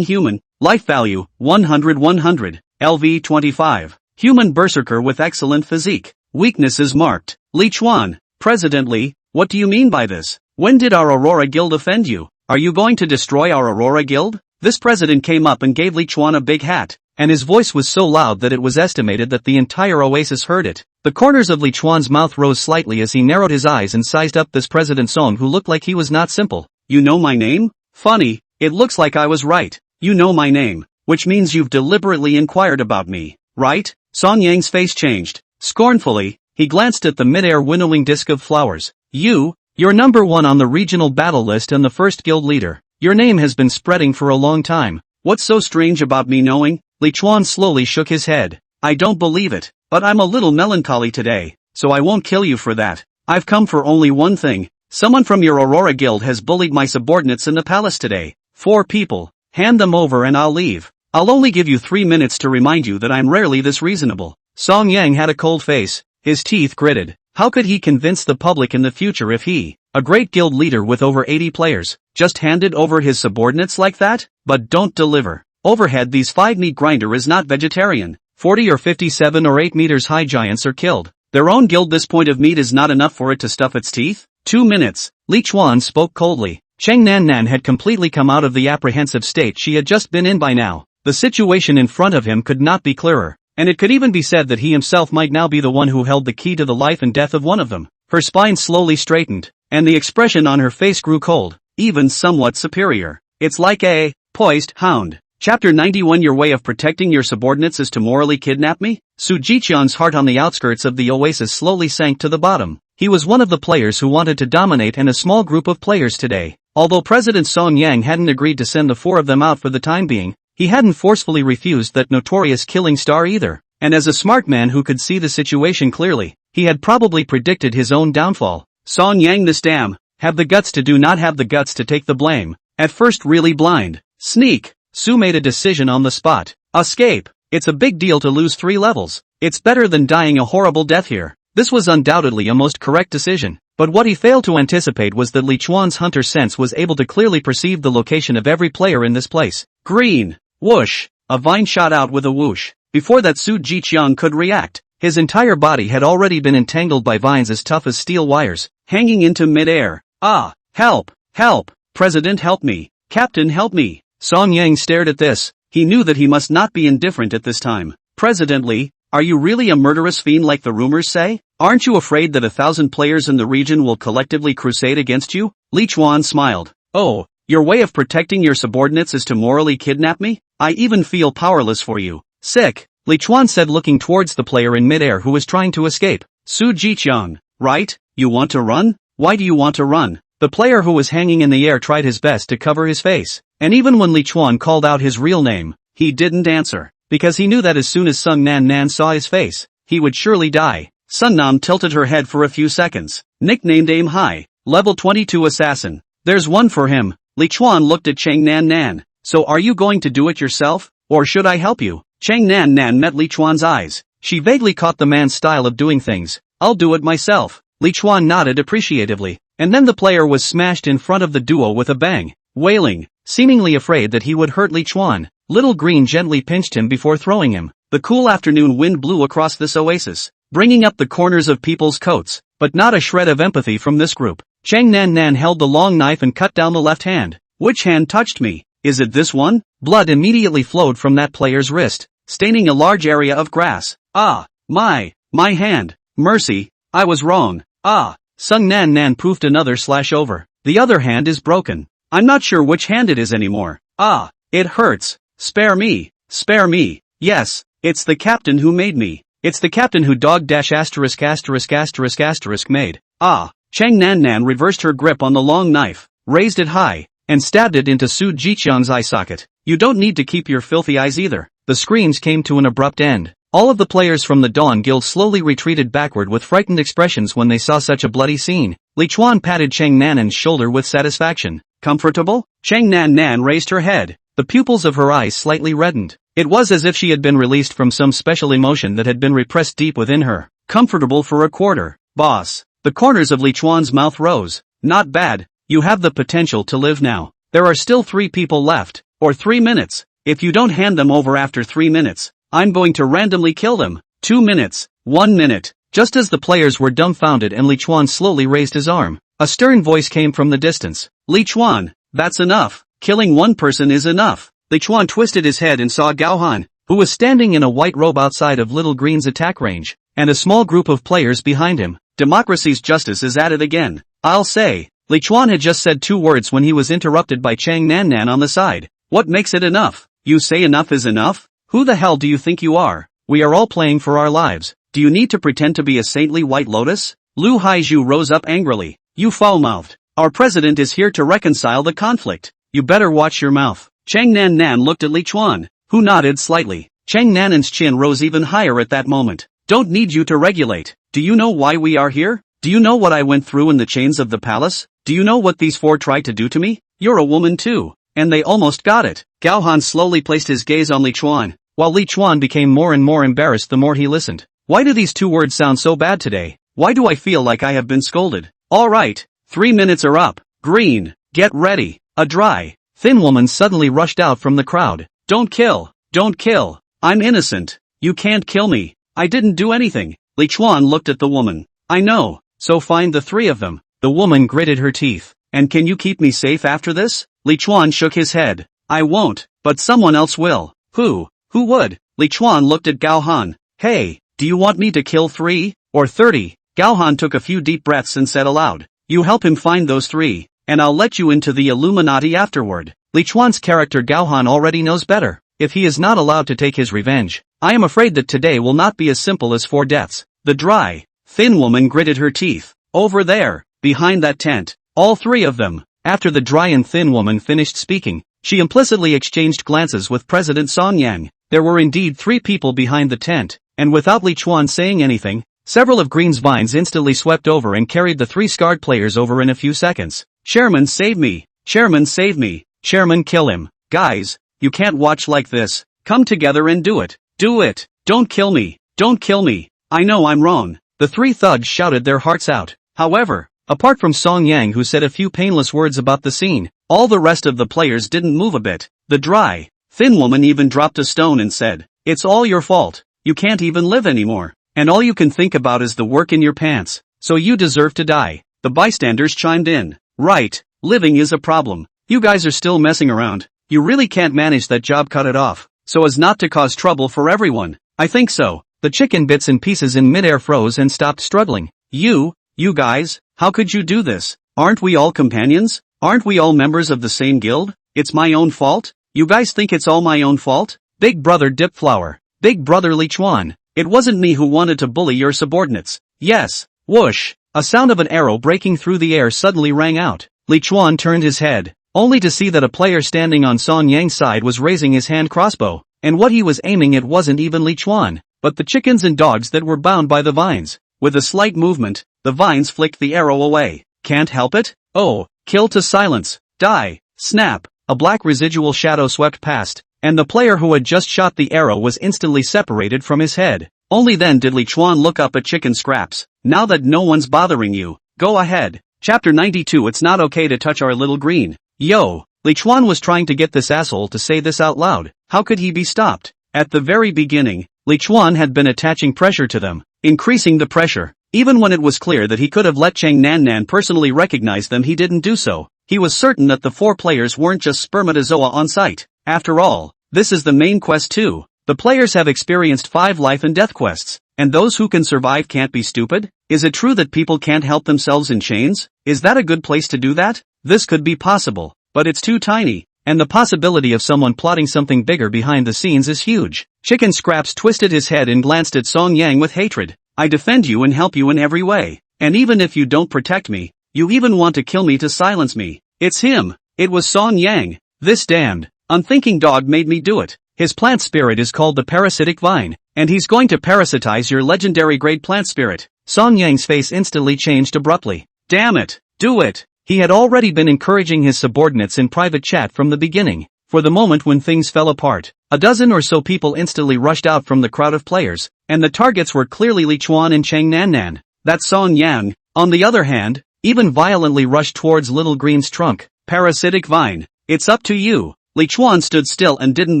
[SPEAKER 2] human, life value, 100 LV 25. Human berserker with excellent physique. Weakness is marked. Li Chuan, President Li, what do you mean by this? When did our Aurora Guild offend you? Are you going to destroy our Aurora Guild? This president came up and gave Li Chuan a big hat, and his voice was so loud that it was estimated that the entire oasis heard it. The corners of Li Chuan's mouth rose slightly as he narrowed his eyes and sized up this President Song, who looked like he was not simple. You know my name? Funny, it looks like I was right. You know my name, which means you've deliberately inquired about me, right? Song Yang's face changed. Scornfully, he glanced at the mid-air winnowing disc of flowers. You're number 1 on the regional battle list and the first guild leader. Your name has been spreading for a long time. What's so strange about me knowing? Li Chuan slowly shook his head. I don't believe it, but I'm a little melancholy today, so I won't kill you for that. I've come for only one thing. Someone from your Aurora Guild has bullied my subordinates in the palace today. 4 people. Hand them over and I'll leave. I'll only give you 3 minutes to remind you that I'm rarely this reasonable. Song Yang had a cold face. His teeth gritted. How could he convince the public in the future if he, a great guild leader with over 80 players, just handed over his subordinates like that? But don't deliver. Overhead, these 5 meat grinder is not vegetarian. 40 or 57 or 8 meters high giants are killed. Their own guild. This point of meat is not enough for it to stuff its teeth? 2 minutes.
[SPEAKER 1] Li Chuan spoke coldly. Cheng Nan Nan had completely come out of the apprehensive state she had just been in by now. The situation in front of him could not be clearer, and it could even be said that he himself might now be the one who held the key to the life and death of one of them. Her spine slowly straightened, and the expression on her face grew cold, even somewhat superior. It's like a poised hound. Chapter 91. Your way of protecting your subordinates is to morally kidnap me? Su Jiqian's heart on the outskirts of the oasis slowly sank to the bottom. He was one of the players who wanted to dominate and a small group of players today. Although President Song Yang hadn't agreed to send the 4 of them out for the time being, he hadn't forcefully refused that notorious killing star either. And as a smart man who could see the situation clearly, he had probably predicted his own downfall. Song Yang, this damn, have the guts to do not have the guts to take the blame. At first really blind. Sneak. Su made a decision on the spot. Escape. It's a big deal to lose 3 levels. It's better than dying a horrible death here. This was undoubtedly a most correct decision. But what he failed to anticipate was that Li Chuan's hunter sense was able to clearly perceive the location of every player in this place. Green. Whoosh. A vine shot out with a whoosh. Before that, Su Jiqiang could react. His entire body had already been entangled by vines as tough as steel wires, hanging into mid-air. Ah! Help! Help! President, help me! Captain, help me! Song Yang stared at this. He knew that he must not be indifferent at this time. President Li, are you really a murderous fiend like the rumors say? Aren't you afraid that 1,000 players in the region will collectively crusade against you? Li Chuan smiled. Oh, your way of protecting your subordinates is to morally kidnap me? I even feel powerless for you. Sick, Li Chuan said, looking towards the player in midair who was trying to escape. Su Jiqiang, right? You want to run? Why do you want to run? The player who was hanging in the air tried his best to cover his face, and even when Li Chuan called out his real name, he didn't answer, because he knew that as soon as Sung Nan Nan saw his face, he would surely die. Sun Nam tilted her head for a few seconds. Nicknamed Aim High, level 22 assassin. There's one for him. Li Chuan looked at Cheng Nan Nan. So are you going to do it yourself, or should I help you? Cheng Nan Nan met Li Chuan's eyes. She vaguely caught the man's style of doing things. I'll do it myself. Li Chuan nodded appreciatively, and then the player was smashed in front of the duo with a bang. Wailing, seemingly afraid that he would hurt Li Chuan, Little Green gently pinched him before throwing him. The cool afternoon wind blew across this oasis, bringing up the corners of people's coats, but not a shred of empathy from this group. Cheng Nan Nan held the long knife and cut down the left hand. Which hand touched me? Is it this one? Blood immediately flowed from that player's wrist, staining a large area of grass. Ah, my hand. Mercy, I was wrong. Ah, Sung Nan Nan poofed another slash over. The other hand is broken. I'm not sure which hand it is anymore. Ah, it hurts. Spare me. Spare me. Yes, it's the captain who made me. It's the captain who dog dash asterisk asterisk asterisk asterisk made. Ah, Cheng Nan Nan reversed her grip on the long knife, raised it high, and stabbed it into Su Jiqiang's eye socket. You don't need to keep your filthy eyes either. The screams came to an abrupt end. All of the players from the Dawn Guild slowly retreated backward with frightened expressions when they saw such a bloody scene. Li Chuan patted Cheng Nan's shoulder with satisfaction. Comfortable? Cheng Nan Nan raised her head. The pupils of her eyes slightly reddened. It was as if she had been released from some special emotion that had been repressed deep within her. Comfortable for a quarter, boss. The corners of Li Chuan's mouth rose. Not bad. You have the potential to live now. There are still 3 people left. Or 3 minutes. If you don't hand them over after 3 minutes, I'm going to randomly kill them. 2 minutes. 1 minute. Just as the players were dumbfounded and Li Chuan slowly raised his arm, a stern voice came from the distance. Li Chuan, that's enough. Killing one person is enough. Li Chuan twisted his head and saw Gao Han, who was standing in a white robe outside of Little Green's attack range, and a small group of players behind him. Democracy's justice is at it again. I'll say. Li Chuan had just said 2 words when he was interrupted by Cheng Nan Nan on the side. What makes it enough? You say enough is enough? Who the hell do you think you are? We are all playing for our lives. Do you need to pretend to be a saintly white lotus? Lu Haizhu rose up angrily. You foul-mouthed. Our president is here to reconcile the conflict. You better watch your mouth. Cheng Nan Nan looked at Li Chuan, who nodded slightly. Cheng Nan's chin rose even higher at that moment. Don't need you to regulate. Do you know why we are here? Do you know what I went through in the chains of the palace? Do you know what these 4 tried to do to me? You're a woman too. And they almost got it. Gao Han slowly placed his gaze on Li Chuan, while Li Chuan became more and more embarrassed the more he listened. Why do these 2 words sound so bad today? Why do I feel like I have been scolded? Alright, 3 minutes are up. Green, get ready. A dry, thin woman suddenly rushed out from the crowd. Don't kill. Don't kill. I'm innocent. You can't kill me. I didn't do anything.
[SPEAKER 2] Li Chuan looked at the woman. I know, so find the three of them.
[SPEAKER 1] The woman gritted her teeth.
[SPEAKER 2] And can you keep me safe after this? Li Chuan shook his head. I won't, but someone else will. Who? Who would? Li Chuan looked at Gao Han. Hey, do you want me to kill 3? Or 30? Gao Han took a few deep breaths and said aloud. You help him find those 3, and I'll let you into the Illuminati afterward.
[SPEAKER 1] Li Chuan's character Gao Han already knows better. If he is not allowed to take his revenge, I am afraid that today will not be as simple as 4 deaths.
[SPEAKER 2] The dry, thin woman gritted her teeth. Over there, behind that tent, all 3 of them.
[SPEAKER 1] After the dry and thin woman finished speaking, she implicitly exchanged glances with President Song Yang. There were indeed 3 people behind the tent, and without Li Chuan saying anything, several of Green's vines instantly swept over and carried the 3 scarred players over in a few seconds.
[SPEAKER 2] Chairman save me! Chairman save me!
[SPEAKER 1] Chairman kill him!
[SPEAKER 2] Guys, you can't watch like this. Come together and do it. Do it! Don't kill me! Don't kill me! I know I'm wrong.
[SPEAKER 1] The 3 thugs shouted their hearts out.
[SPEAKER 2] However,
[SPEAKER 1] apart from Song Yang who said a few painless words about the scene,
[SPEAKER 2] all the rest of the players didn't move a bit. The dry, thin woman even dropped a stone and said, It's all your fault. You can't even live anymore. And all you can think about is the work in your pants. So you deserve to die. The bystanders chimed in. Right, living is a problem. You guys are still messing around. You really can't manage that job, cut it off. So as not to cause trouble for everyone. I think so.
[SPEAKER 1] The chicken bits and pieces in midair froze and stopped struggling.
[SPEAKER 2] You guys, how could you do this? Aren't we all companions? Aren't we all members of the same guild? It's my own fault? You guys think it's all my own fault?
[SPEAKER 1] Big brother Dip Flower. Big brother Li Chuan.
[SPEAKER 2] It wasn't me who wanted to bully your subordinates. Yes.
[SPEAKER 1] Whoosh. A sound of an arrow breaking through the air suddenly rang out. Li Chuan turned his head, only to see that a player standing on Song Yang's side was raising his hand crossbow, and what he was aiming at wasn't even Li Chuan, but the chickens and dogs that were bound by the vines. With a slight movement, the vines flicked the arrow away. Can't help it? Oh, kill to silence. Die. Snap. A black residual shadow swept past, and the player who had just shot the arrow was instantly separated from his head. Only then did Li Chuan look up at chicken scraps. Now that no one's bothering you, go ahead. Chapter 92. It's not okay to touch our little green. Yo. Li Chuan was trying to get this asshole to say this out loud. How could he be stopped? At the very beginning, Li Chuan had been attaching pressure to them, increasing the pressure. Even when it was clear that he could have let Chang Nan personally recognize them, he didn't do so. He was certain that the 4 players weren't just spermatozoa on site. After all, this is the main quest too. The players have experienced 5 life and death quests, and those who can survive can't be stupid? Is it true that people can't help themselves in chains? Is that a good place to do that? This could be possible, but it's too tiny, and the possibility of someone plotting something bigger behind the scenes is huge. Chicken Scraps twisted his head and glanced at Song Yang with hatred. I defend you and help you in every way, and even if you don't protect me, you even want to kill me to silence me. It's him. It was Song Yang. This damned, unthinking dog made me do it. His plant spirit is called the parasitic vine, and he's going to parasitize your legendary grade plant spirit. Song Yang's face instantly changed abruptly. Damn it, do it. He had already been encouraging his subordinates in private chat from the beginning. For the moment when things fell apart, a dozen or so people instantly rushed out from the crowd of players, and the targets were clearly Li Chuan and Chang Nan. That Song Yang, on the other hand, even violently rushed towards Little Green's trunk. Parasitic vine, it's up to you. Li Chuan stood still and didn't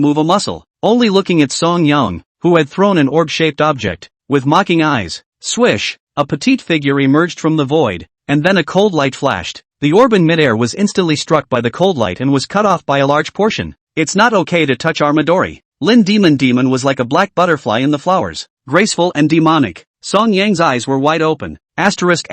[SPEAKER 1] move a muscle, only looking at Song Yang, who had thrown an orb-shaped object, with mocking eyes. Swish, a petite figure emerged from the void, and then a cold light flashed. The orb in midair was instantly struck by the cold light and was cut off by a large portion. It's not okay to touch our Midori. Lin Demon was like a black butterfly in the flowers, graceful and demonic. Song Yang's eyes were wide open. Asterisk.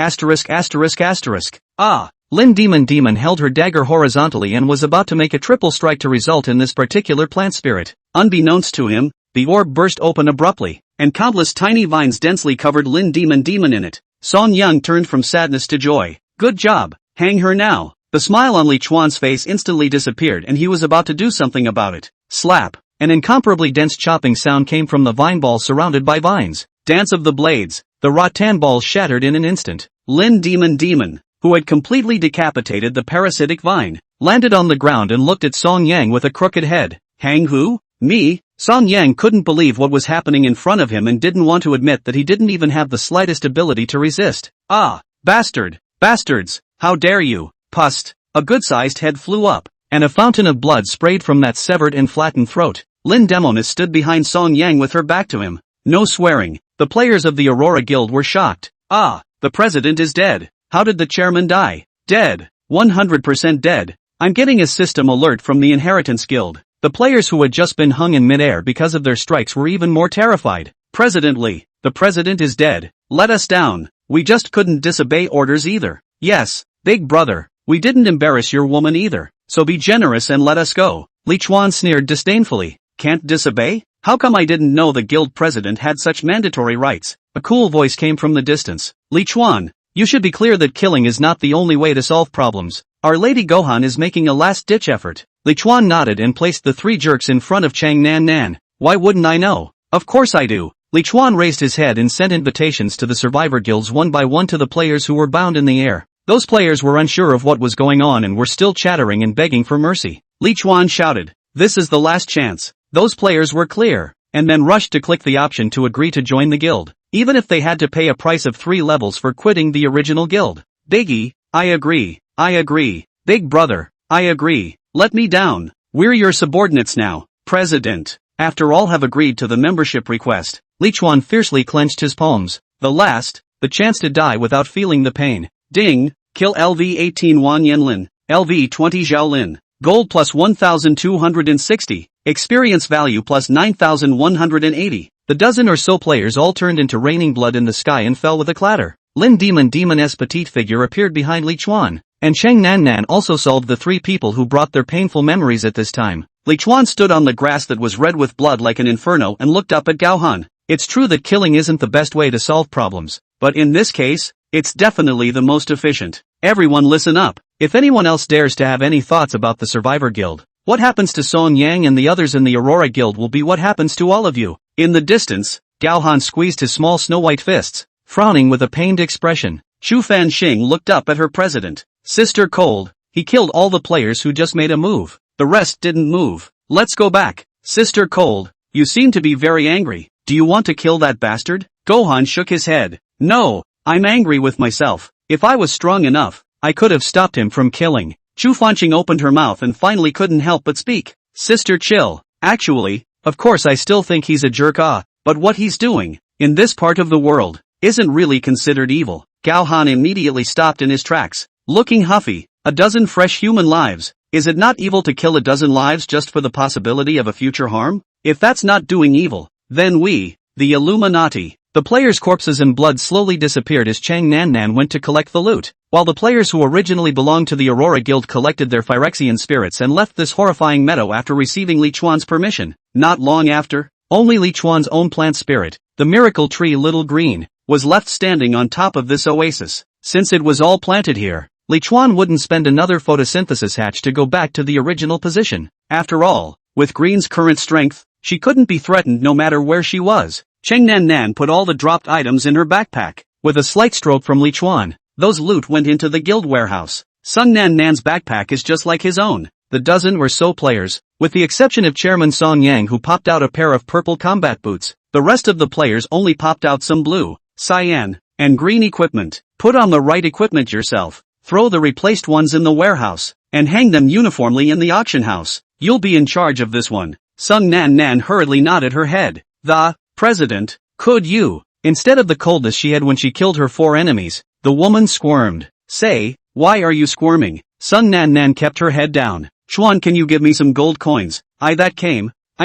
[SPEAKER 1] Ah! Lin Demon held her dagger horizontally and was about to make a triple strike to result in this particular plant spirit. Unbeknownst to him, the orb burst open abruptly, and countless tiny vines densely covered Lin Demon in it. Song Yang turned from sadness to joy. Good job. Hang her now. The smile on Li Chuan's face instantly disappeared and he was about to do something about it. Slap. An incomparably dense chopping sound came from the vine ball surrounded by vines. Dance of the blades. The rattan balls shattered in an instant. Lin Demon, who had completely decapitated the parasitic vine, landed on the ground and looked at Song Yang with a crooked head. Hang who? Me? Song Yang couldn't believe what was happening in front of him and didn't want to admit that he didn't even have the slightest ability to resist. Ah! Bastards! How dare you? Pust! A good-sized head flew up, and a fountain of blood sprayed from that severed and flattened throat. Lin Demonis stood behind Song Yang with her back to him. No swearing.
[SPEAKER 2] The players of the Aurora Guild were shocked. Ah, the president is dead. How did the chairman die? Dead. 100% dead. I'm getting a system alert from the Inheritance Guild. The players who had just been hung in midair because of their strikes were even more terrified. President Lee, the president is dead. Let us down. We just couldn't disobey orders either. Yes, big brother, we didn't embarrass your woman either. So be generous and let us go. Li Chuan sneered disdainfully. Can't disobey? How come I didn't know the guild president had such mandatory rights? A cool voice came from the distance. Li Chuan, you should be clear that killing is not the only way to solve problems. Our Lady Gohan is making a last-ditch effort. Li Chuan nodded and placed the three jerks in front of Chang Nan Nan. Why wouldn't I know? Of course I do. Li Chuan raised his head and sent invitations to the survivor guilds one by one to the players who were bound in the air. Those players were unsure of what was going on and were still chattering and begging for mercy. Li Chuan shouted, "This is the last chance." Those players were clear, and then rushed to click the option to agree to join the guild, even if they had to pay a price of 3 levels for quitting the original guild. Biggie, I agree. I agree. Big brother, I agree. Let me down. We're your subordinates now, President. After all have agreed to the membership request, Li Chuan fiercely clenched his palms. The chance to die without feeling the pain. Ding, kill LV 18 Wan Yenlin, LV 20 Zhaolin. Gold plus 1,260, experience value plus 9,180. The dozen or so players all turned into raining blood in the sky and fell with a clatter. Lin Demon's petite figure appeared behind Li Chuan, and Chang Nan Nan also solved the 3 people who brought their painful memories at this time. Li Chuan stood on the grass that was red with blood like an inferno and looked up at Gaohan. It's true that killing isn't the best way to solve problems, but in this case, it's definitely the most efficient. Everyone listen up. If anyone else dares to have any thoughts about the Survivor Guild, what happens to Song Yang and the others in the Aurora Guild will be what happens to all of you. In the distance, Gaohan squeezed his small snow-white fists, frowning with a pained expression. Chu Fan Xing looked up at her president. Sister Cold, he killed all the players who just made a move. The rest didn't move. Let's go back. Sister Cold, you seem to be very angry. Do you want to kill that bastard? Gohan shook his head. No, I'm angry with myself. If I was strong enough, I could have stopped him from killing. Chu Fanqing opened her mouth and finally couldn't help but speak. Sister chill. Actually, of course I still think he's a jerk but what he's doing, in this part of the world, isn't really considered evil. Gaohan immediately stopped in his tracks, looking huffy. A dozen fresh human lives. Is it not evil to kill a dozen lives just for the possibility of a future harm? If that's not doing evil, then we, the Illuminati. The players' corpses and blood slowly disappeared as Chang Nan Nan went to collect the loot, while the players who originally belonged to the Aurora Guild collected their Phyrexian spirits and left this horrifying meadow after receiving Li Chuan's permission. Not long after, only Li Chuan's own plant spirit, the miracle tree Little Green, was left standing on top of this oasis. Since it was all planted here, Li Chuan wouldn't spend another photosynthesis hatch to go back to the original position. After all, with Green's current strength, she couldn't be threatened no matter where she was. Cheng Nan Nan put all the dropped items in her backpack. With a slight stroke from Li Chuan, those loot went into the guild warehouse. Sung Nan Nan's backpack is just like his own. The dozen or so players, with the exception of Chairman Song Yang who popped out a pair of purple combat boots, the rest of the players only popped out some blue, cyan, and green equipment. Put on the right equipment yourself, throw the replaced ones in the warehouse, and hang them uniformly in the auction house. You'll be in charge of this one. Sung Nan Nan hurriedly nodded her head. The President, could you? Instead of the coldness she had when she killed her 4 enemies, the woman squirmed. Say, why are you squirming? Sung Nan Nan kept her head down. Chuan, can you give me some gold coins? I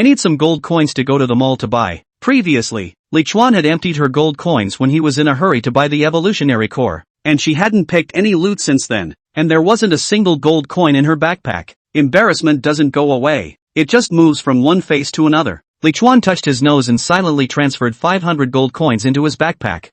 [SPEAKER 2] need some gold coins to go to the mall to buy. Previously, Li Chuan had emptied her gold coins when he was in a hurry to buy the evolutionary core, and she hadn't picked any loot since then, and there wasn't a single gold coin in her backpack. Embarrassment doesn't go away. It just moves from one face to another. Li Chuan touched his nose and silently transferred 500 gold coins into his backpack.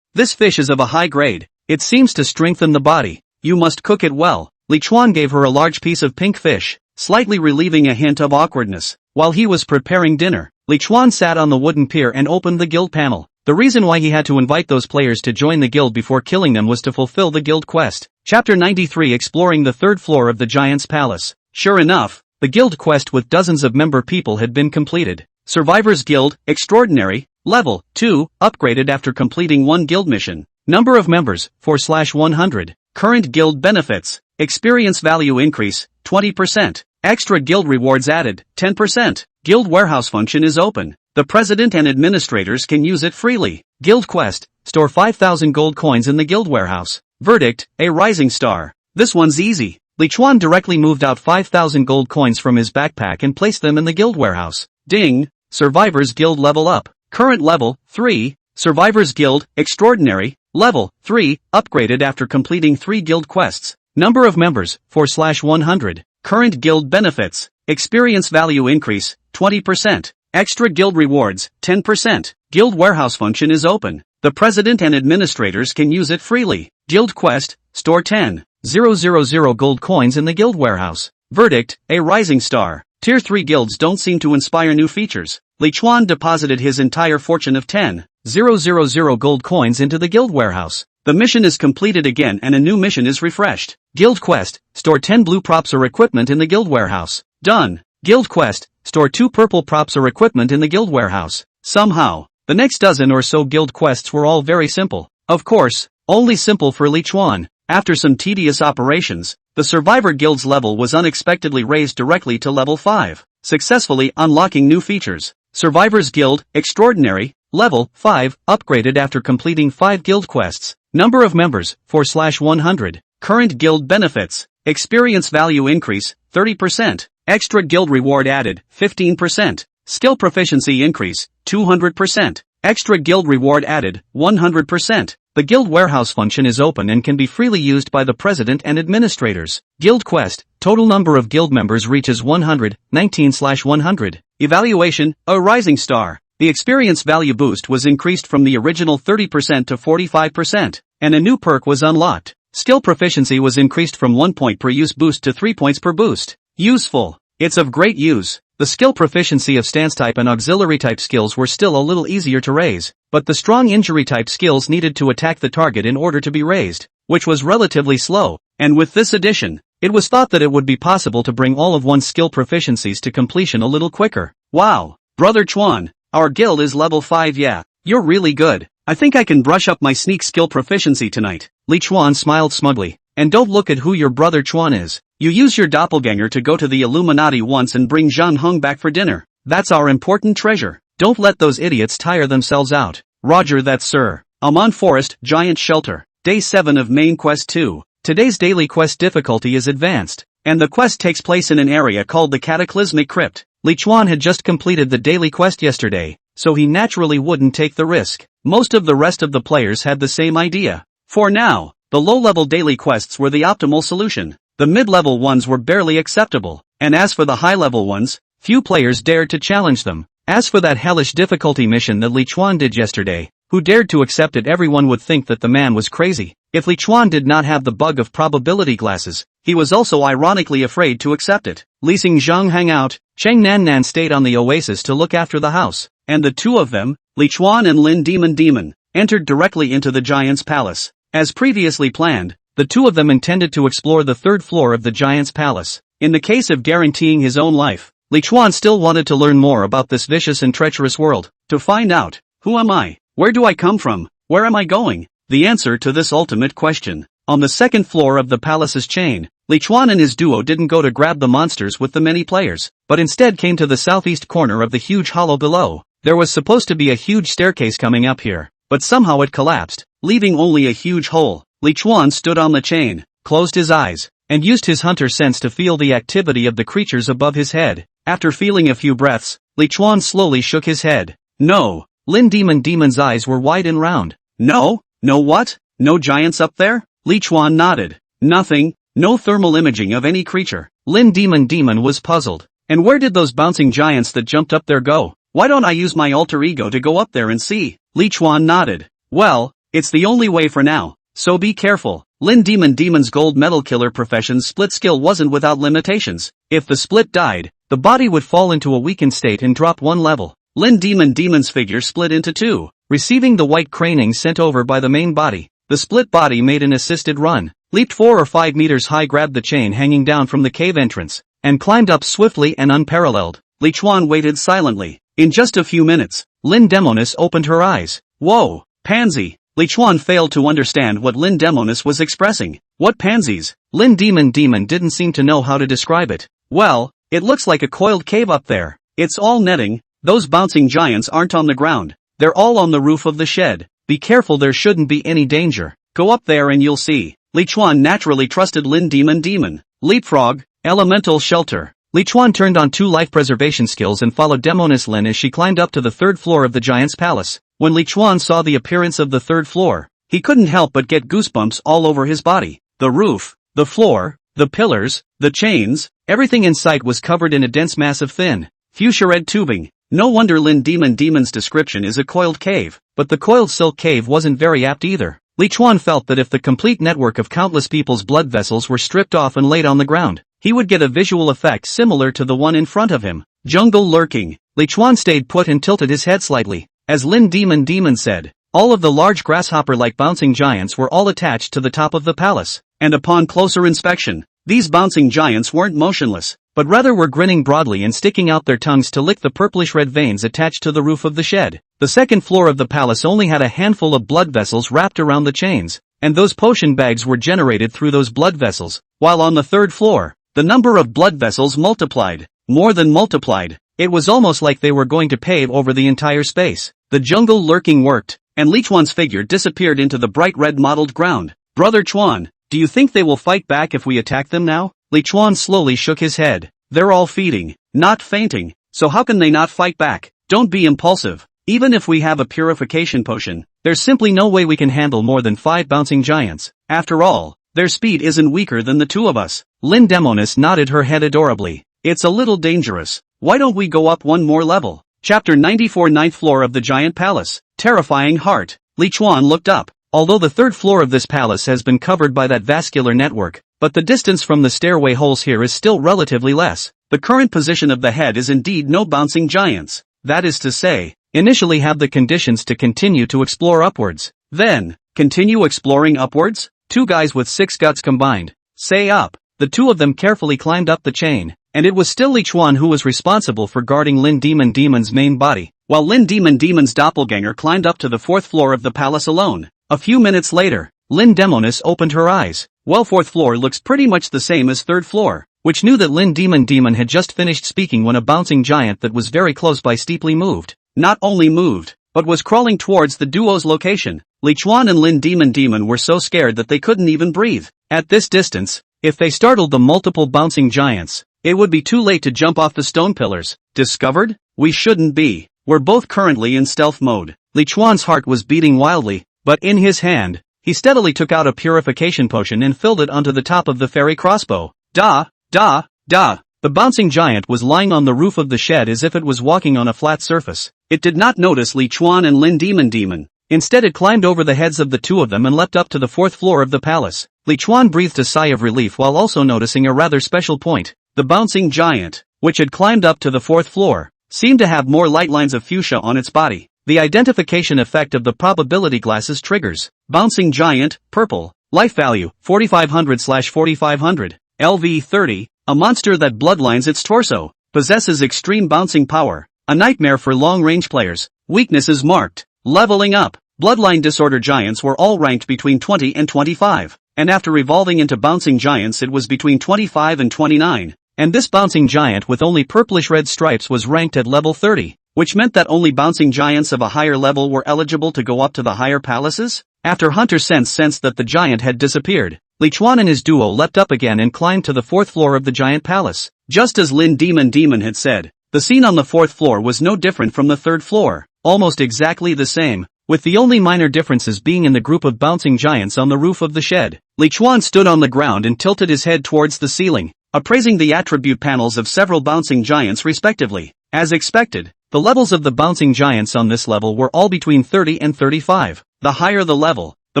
[SPEAKER 2] This fish is of a high grade. It seems to strengthen the body. You must cook it well. Li Chuan gave her a large piece of pink fish, slightly relieving a hint of awkwardness. While he was preparing dinner, Li Chuan sat on the wooden pier and opened the guild panel. The reason why he had to invite those players to join the guild before killing them was to fulfill the guild quest. Chapter 93, exploring the 3rd floor of the Giant's Palace. Sure enough, the guild quest with dozens of member people had been completed. Survivors Guild, Extraordinary, Level 2, upgraded after completing 1 guild mission. Number of members, 4/100. Current guild benefits. Experience value increase, 20%. Extra guild rewards added, 10%. Guild warehouse function is open. The president and administrators can use it freely. Guild quest, store 5,000 gold coins in the guild warehouse. Verdict, a rising star. This one's easy. Li Chuan directly moved out 5,000 gold coins from his backpack and placed them in the guild warehouse. Ding! Survivors Guild level up. Current level, 3. Survivors Guild, Extraordinary, level, 3, upgraded after completing 3 guild quests. Number of members, 4/100. Current guild benefits. Experience value increase, 20%. Extra guild rewards, 10%. Guild warehouse function is open. The president and administrators can use it freely. Guild quest, store 10,000 gold coins in the guild warehouse. Verdict, a rising star. Tier 3 guilds don't seem to inspire new features. Li Chuan deposited his entire fortune of 10,000 gold coins into the guild warehouse. The mission is completed again and a new mission is refreshed. Guild quest, store 10 blue props or equipment in the guild warehouse. Done. Guild quest, store 2 purple props or equipment in the guild warehouse. Somehow, the next dozen or so guild quests were all very simple. Of course, only simple for Li Chuan. After some tedious operations, the Survivor Guild's level was unexpectedly raised directly to level 5, successfully unlocking new features. Survivors Guild, Extraordinary, level 5, upgraded after completing 5 guild quests. Number of members, 4/100. Current guild benefits. Experience value increase, 30%. Extra guild reward added, 15%. Skill proficiency increase, 200%. Extra guild reward added, 100%. The guild warehouse function is open and can be freely used by the president and administrators. Guild quest, total number of guild members reaches 100, 19/100. Evaluation, a rising star. The experience value boost was increased from the original 30% to 45%, and a new perk was unlocked. Skill proficiency was increased from 1 point per use boost to 3 points per boost. Useful. It's of great use. The skill proficiency of stance type and auxiliary type skills were still a little easier to raise, but the strong injury type skills needed to attack the target in order to be raised, which was relatively slow, and with this addition, it was thought that it would be possible to bring all of one's skill proficiencies to completion a little quicker. Wow, Brother Chuan, our guild is level 5. Yeah, you're really good. I think I can brush up my sneak skill proficiency tonight. Li Chuan smiled smugly. And don't look at who your brother Chuan is. You use your doppelganger to go to the Illuminati once and bring Zhang Heng back for dinner. That's our important treasure. Don't let those idiots tire themselves out. Roger that, sir. Amon Forest, Giant Shelter. Day 7 of Main Quest 2. Today's daily quest difficulty is advanced, and the quest takes place in an area called the Cataclysmic Crypt. Li Chuan had just completed the daily quest yesterday, so he naturally wouldn't take the risk. Most of the rest of the players had the same idea. For now, the low-level daily quests were the optimal solution. The mid-level ones were barely acceptable, and as for the high-level ones, few players dared to challenge them. As for that hellish difficulty mission that Li Chuan did yesterday, who dared to accept it? Everyone would think that the man was crazy. If Li Chuan did not have the bug of probability glasses, he was also ironically afraid to accept it. Leasing Zhang hang out, Cheng Nan stayed on the oasis to look after the house, and the two of them, Li Chuan and Lin Demon, entered directly into the giant's palace. As previously planned, the two of them intended to explore the 3rd floor of the giant's palace. In the case of guaranteeing his own life, Li Chuan still wanted to learn more about this vicious and treacherous world. To find out, who am I? Where do I come from? Where am I going? The answer to this ultimate question. On the 2nd floor of the palace's chain, Li Chuan and his duo didn't go to grab the monsters with the many players, but instead came to the southeast corner of the huge hollow below. There was supposed to be a huge staircase coming up here, but somehow it collapsed, leaving only a huge hole. Li Chuan stood on the chain, closed his eyes, and used his hunter sense to feel the activity of the creatures above his head. After feeling a few breaths, Li Chuan slowly shook his head. No. Lin Demon's eyes were wide and round. No? No what? No giants up there? Li Chuan nodded. Nothing. No thermal imaging of any creature. Lin Demon was puzzled. And where did those bouncing giants that jumped up there go? Why don't I use my alter ego to go up there and see? Li Chuan nodded. Well, it's the only way for now, so be careful. Lin Demon's gold medal killer profession's split skill wasn't without limitations. If the split died, the body would fall into a weakened state and drop 1 level. Lin Demon's figure split into 2, receiving the white craning sent over by the main body. The split body made an assisted run, leaped 4 or 5 meters high, grabbed the chain hanging down from the cave entrance, and climbed up swiftly and unparalleled. Li Chuan waited silently. In just a few minutes, Lin Demonis opened her eyes. Whoa, pansy! Li Chuan failed to understand what Lin Demonis was expressing. What pansies? Lin Demon didn't seem to know how to describe it. Well, it looks like a coiled cave up there. It's all netting, Those bouncing giants aren't on the ground. They're all on the roof of the shed. Be careful, there shouldn't be any danger. Go up there and you'll see. Li Chuan naturally trusted Lin Demon. Leapfrog, elemental shelter. Li Chuan turned on 2 life preservation skills and followed Demoness Lin as she climbed up to the 3rd floor of the giant's palace. When Li Chuan saw the appearance of the 3rd floor, he couldn't help but get goosebumps all over his body. The roof, the floor, the pillars, the chains, everything in sight was covered in a dense mass of thin, fuchsia red tubing. No wonder Lin Demon's description is a coiled cave, but the coiled silk cave wasn't very apt either. Li Chuan felt that if the complete network of countless people's blood vessels were stripped off and laid on the ground, he would get a visual effect similar to the one in front of him. Jungle lurking. Li Chuan stayed put and tilted his head slightly. As Lin Demon said, all of the large grasshopper-like bouncing giants were all attached to the top of the palace, and upon closer inspection, these bouncing giants weren't motionless, but rather were grinning broadly and sticking out their tongues to lick the purplish-red veins attached to the roof of the shed. The 2nd floor of the palace only had a handful of blood vessels wrapped around the chains, and those potion bags were generated through those blood vessels, while on the 3rd floor, the number of blood vessels multiplied, more than multiplied. It was almost like they were going to pave over the entire space. The jungle lurking worked, and Li Chuan's figure disappeared into the bright red mottled ground. Brother Chuan, do you think they will fight back if we attack them now? Li Chuan slowly shook his head. They're all feeding, not fainting, so how can they not fight back? Don't be impulsive. Even if we have a purification potion, there's simply no way we can handle more than 5 bouncing giants. After all, their speed isn't weaker than the 2 of us. Lin Demoness nodded her head adorably. It's a little dangerous. Why don't we go up one more level? Chapter 94, 9th floor of the giant palace. Terrifying heart. Li Chuan looked up. Although the 3rd floor of this palace has been covered by that vascular network, but the distance from the stairway holes here is still relatively less. The current position of the head is indeed no bouncing giants. That is to say, initially have the conditions to continue to explore upwards. Then, continue exploring upwards? 2 guys with 6 guts combined. Say up. The 2 of them carefully climbed up the chain, and it was still Li Chuan who was responsible for guarding Lin Demon's main body, while Lin Demon's doppelganger climbed up to the 4th floor of the palace alone. A few minutes later, Lin Demoness opened her eyes. Well, 4th floor looks pretty much the same as 3rd floor, which knew that Lin Demon had just finished speaking when a bouncing giant that was very close by steeply moved. Not only moved, but was crawling towards the duo's location. Li Chuan and Lin Demon were so scared that they couldn't even breathe. At this distance, if they startled the multiple bouncing giants, it would be too late to jump off the stone pillars. Discovered? We shouldn't be. We're both currently in stealth mode. Li Chuan's heart was beating wildly, but in his hand, he steadily took out a purification potion and filled it onto the top of the fairy crossbow. Da. The bouncing giant was lying on the roof of the shed as if it was walking on a flat surface. It did not notice Li Chuan and Lin Demon. Instead, it climbed over the heads of the 2 of them and leapt up to the 4th floor of the palace. Li Chuan breathed a sigh of relief while also noticing a rather special point. The bouncing giant, which had climbed up to the 4th floor, seemed to have more light lines of fuchsia on its body. The identification effect of the probability glasses triggers. Bouncing giant, purple, life value, 4500/4500, LV 30, a monster that bloodlines its torso, possesses extreme bouncing power, a nightmare for long-range players. Weaknesses marked. Leveling up. Bloodline disorder giants were all ranked between 20 and 25, and after evolving into bouncing giants it was between 25 and 29, and this bouncing giant with only purplish-red stripes was ranked at level 30. Which meant that only bouncing giants of a higher level were eligible to go up to the higher palaces? After Hunter sensed that the giant had disappeared, Li Chuan and his duo leapt up again and climbed to the 4th floor of the giant palace. Just as Lin Demon had said, the scene on the 4th floor was no different from the 3rd floor, almost exactly the same, with the only minor differences being in the group of bouncing giants on the roof of the shed. Li Chuan stood on the ground and tilted his head towards the ceiling, appraising the attribute panels of several bouncing giants respectively. As expected, the levels of the bouncing giants on this level were all between 30 and 35. The higher the level, the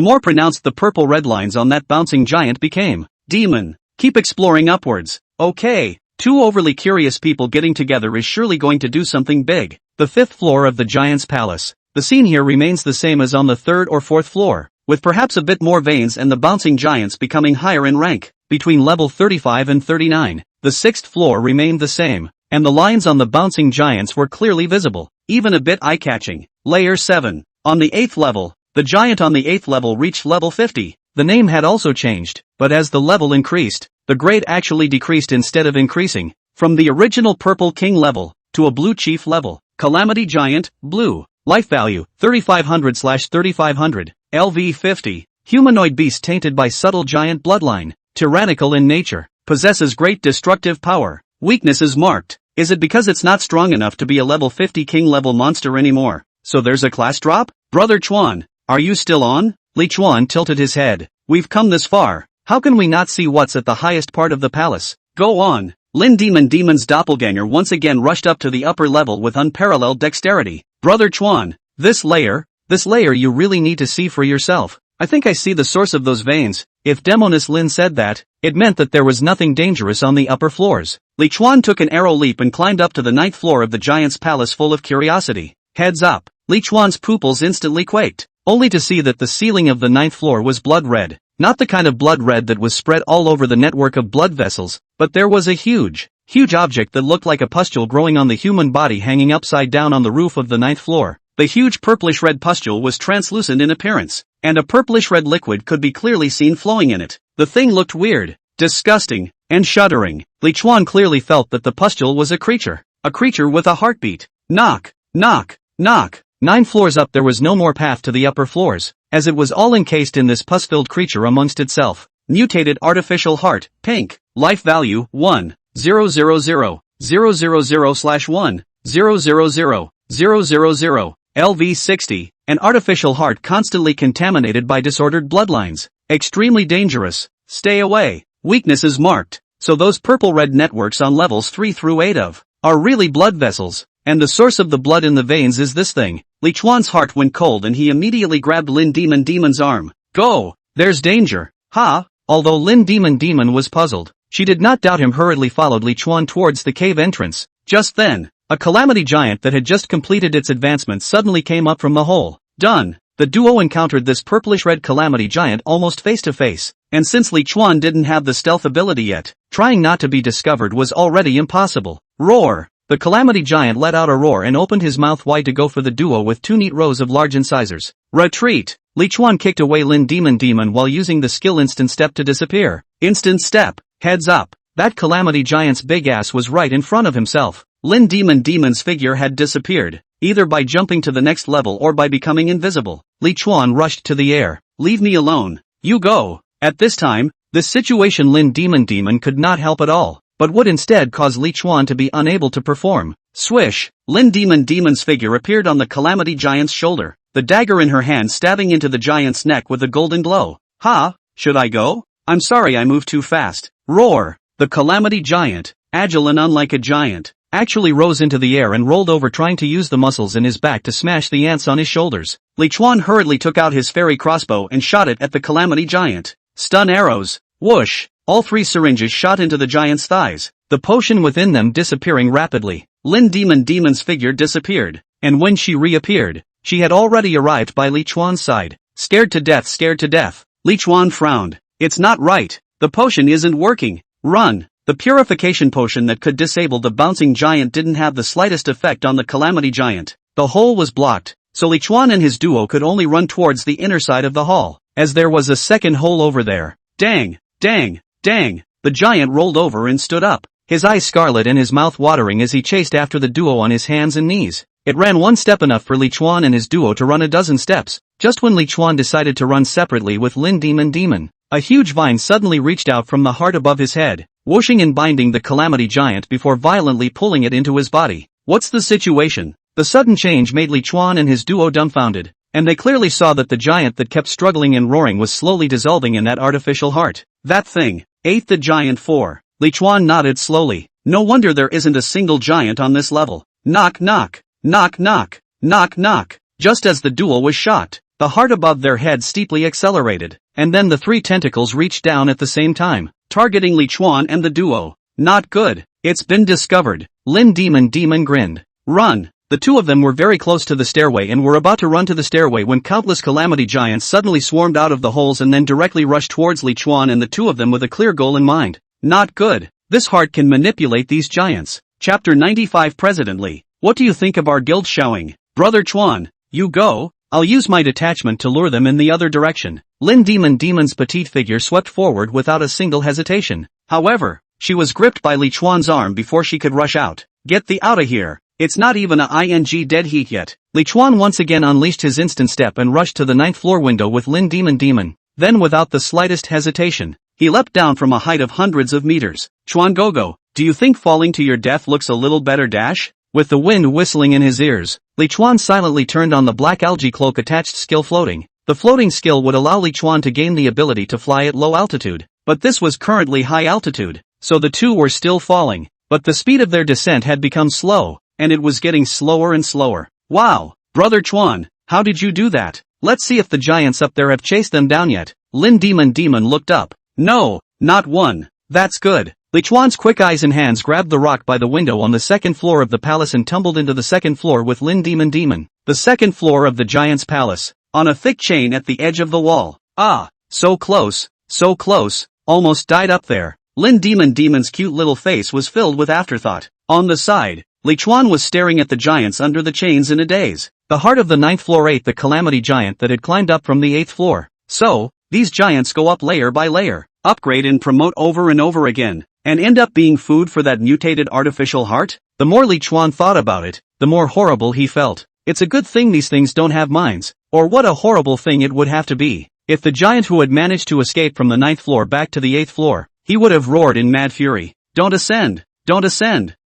[SPEAKER 2] more pronounced the purple red lines on that bouncing giant became. Demon, keep exploring upwards. Okay, 2 overly curious people getting together is surely going to do something big. The 5th floor of the giant's palace. The scene here remains the same as on the 3rd or 4th floor, with perhaps a bit more veins and the bouncing giants becoming higher in rank, between level 35 and 39. The 6th floor remained the same, and the lines on the bouncing giants were clearly visible, even a bit eye-catching. Layer 7. On the 8th level, the giant on the 8th level reached level 50. The name had also changed, but as the level increased, the grade actually decreased instead of increasing, from the original purple king level to a blue chief level. Calamity Giant, blue. Life value, 3500/3500. LV 50. Humanoid beast tainted by subtle giant bloodline. Tyrannical in nature. Possesses great destructive power. Weakness is marked. Is it because it's not strong enough to be a level 50 king level monster anymore? So there's a class drop? Brother Chuan, are you still on? Li Chuan tilted his head. We've come this far. How can we not see what's at the highest part of the palace? Go on. Lin Demon's doppelganger once again rushed up to the upper level with unparalleled dexterity. Brother Chuan, this layer you really need to see for yourself. I think I see the source of those veins. If Demoness Lin said that, it meant that there was nothing dangerous on the upper floors. Li Chuan took an arrow leap and climbed up to the 9th floor of the giant's palace full of curiosity. Heads up. Li Chuan's pupils instantly quaked, only to see that the ceiling of the 9th floor was blood red. Not the kind of blood red that was spread all over the network of blood vessels, but there was a huge object that looked like a pustule growing on the human body hanging upside down on the roof of the 9th floor. The huge purplish-red pustule was translucent in appearance, and a purplish-red liquid could be clearly seen flowing in it. The thing looked weird, disgusting, and shuddering. Li Chuan clearly felt that the pustule was a creature with a heartbeat. Knock, knock, knock. 9 floors up there was no more path to the upper floors, as it was all encased in this pus-filled creature amongst itself. Mutated artificial heart, pink. Life value, 1, 000, 000/1, 000, 000. LV 60, an artificial heart constantly contaminated by disordered bloodlines. Extremely dangerous. Stay away. Weakness is marked. So those purple-red networks on levels 3 through 8 are really blood vessels. And the source of the blood in the veins is this thing. Li Chuan's heart went cold and he immediately grabbed Lin Demon's arm. Go! There's danger. Ha! Although Lin Demon was puzzled, she did not doubt him, hurriedly followed Li Chuan towards the cave entrance. Just then, a calamity giant that had just completed its advancement suddenly came up from the hole. Done. The duo encountered this purplish-red calamity giant almost face to face, and since Li Chuan didn't have the stealth ability yet, trying not to be discovered was already impossible. Roar! The calamity giant let out a roar and opened his mouth wide to go for the duo with 2 neat rows of large incisors. Retreat! Li Chuan kicked away Lin Demon while using the skill instant step to disappear. Instant step. Heads up. That calamity giant's big ass was right in front of himself. Lin Demon's figure had disappeared, either by jumping to the next level or by becoming invisible. Li Chuan rushed to the air. Leave me alone. You go. At this time, this situation Lin Demon could not help at all, but would instead cause Li Chuan to be unable to perform. Swish! Lin Demon's figure appeared on the calamity giant's shoulder, the dagger in her hand stabbing into the giant's neck with a golden glow. Ha! Should I go? I'm sorry I moved too fast. Roar! The calamity giant, agile and unlike a giant, actually rose into the air and rolled over, trying to use the muscles in his back to smash the ants on his shoulders. Li Chuan hurriedly took out his fairy crossbow and shot it at the calamity giant. Stun arrows. Whoosh! All 3 syringes shot into the giant's thighs, the potion within them disappearing rapidly. Lin Demon's figure disappeared, and when she reappeared, she had already arrived by Li Chuan's side. Scared to death. Li Chuan frowned. It's not right. The potion isn't working. Run! The purification potion that could disable the bouncing giant didn't have the slightest effect on the calamity giant. The hole was blocked, so Li Chuan and his duo could only run towards the inner side of the hall, as there was a second hole over there. Dang! Dang! Dang! The giant rolled over and stood up, his eyes scarlet and his mouth watering as he chased after the duo on his hands and knees. It ran one step, enough for Li Chuan and his duo to run a dozen steps. Just when Li Chuan decided to run separately with Lin Demon, a huge vine suddenly reached out from the heart above his head, whooshing and binding the calamity giant before violently pulling it into his body. What's the situation? The sudden change made Li Chuan and his duo dumbfounded, and they clearly saw that the giant that kept struggling and roaring was slowly dissolving in that artificial heart. That thing ate the giant for. Li Chuan nodded slowly. No wonder there isn't a single giant on this level. Knock knock, knock knock, knock knock. Just as the duel was shot, the heart above their head steeply accelerated, and then the 3 tentacles reached down at the same time, targeting Li Chuan and the duo. Not good. It's been discovered. Lin Demon grinned. Run! The 2 of them were very close to the stairway and were about to run to the stairway when countless calamity giants suddenly swarmed out of the holes and then directly rushed towards Li Chuan and the 2 of them with a clear goal in mind. Not good. This heart can manipulate these giants. Chapter 95. President Li, what do you think of our guild showing? Brother Chuan, you go. I'll use my detachment to lure them in the other direction. Lin Demon's petite figure swept forward without a single hesitation. However, she was gripped by Li Chuan's arm before she could rush out. Get thee outta here. It's not even a ing dead heat yet. Li Chuan once again unleashed his instant step and rushed to the 9th floor window with Lin Demon. Then without the slightest hesitation, he leapt down from a height of hundreds of meters. Chuan Gogo, do you think falling to your death looks a little better dash? With the wind whistling in his ears, Li Chuan silently turned on the black algae cloak attached skill floating. The floating skill would allow Li Chuan to gain the ability to fly at low altitude, but this was currently high altitude, so the two were still falling, but the speed of their descent had become slow, and it was getting slower and slower. Wow, Brother Chuan, how did you do that? Let's see if the giants up there have chased them down yet. Lin Demon looked up. No, not one. That's good. Li Chuan's quick eyes and hands grabbed the rock by the window on the 2nd floor of the palace and tumbled into the 2nd floor with Lin Demon. The 2nd floor of the giant's palace, on a thick chain at the edge of the wall. Ah, so close, almost died up there. Lin Demon's cute little face was filled with afterthought. On the side, Li Chuan was staring at the giants under the chains in a daze. The heart of the 9th floor ate the calamity giant that had climbed up from the 8th floor. So, these giants go up layer by layer, upgrade and promote over and over again, and end up being food for that mutated artificial heart? The more Li Chuan thought about it, the more horrible he felt. It's a good thing these things don't have minds, or what a horrible thing it would have to be. If the giant who had managed to escape from the 9th floor back to the 8th floor, he would have roared in mad fury. Don't ascend!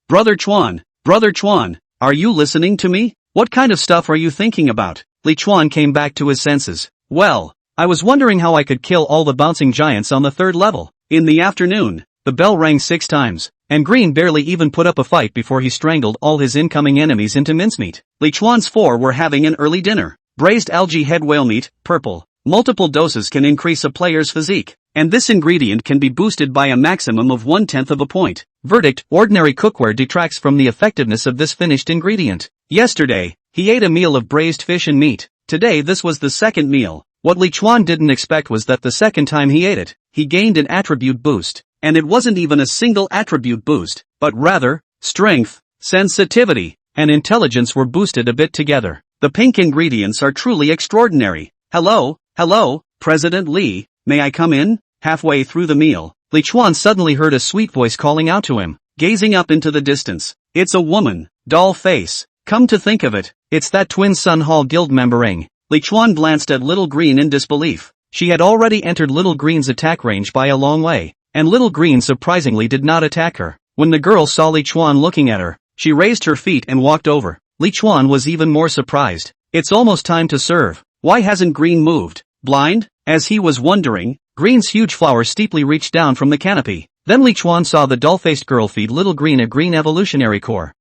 [SPEAKER 2] Brother Chuan, are you listening to me? What kind of stuff are you thinking about? Li Chuan came back to his senses. Well, I was wondering how I could kill all the bouncing giants on the 3rd level. In the afternoon, the bell rang 6 times, and Green barely even put up a fight before he strangled all his incoming enemies into mincemeat. Li Chuan's 4 were having an early dinner. Braised algae head whale meat, purple. Multiple doses can increase a player's physique, and this ingredient can be boosted by a maximum of 1/10 of a point. Verdict: ordinary cookware detracts from the effectiveness of this finished ingredient. Yesterday, he ate a meal of braised fish and meat. Today this was the 2nd meal. What Li Chuan didn't expect was that the 2nd time he ate it, he gained an attribute boost. And it wasn't even a single attribute boost, but rather, strength, sensitivity, and intelligence were boosted a bit together. The pink ingredients are truly extraordinary. Hello, President Li, may I come in? Halfway through the meal, Li Chuan suddenly heard a sweet voice calling out to him, gazing up into the distance. It's a woman, doll face. Come to think of it, it's that Twin Sun Hall Guild member. Li Chuan glanced at Little Green in disbelief. She had already entered Little Green's attack range by a long way, and Little Green surprisingly did not attack her. When the girl saw Li Chuan looking at her, she raised her feet and walked over. Li Chuan was even more surprised. It's almost time to serve. Why hasn't Green moved? Blind? As he was wondering, Green's huge flower steeply reached down from the canopy. Then Li Chuan saw the doll-faced girl feed Little Green a green evolutionary core.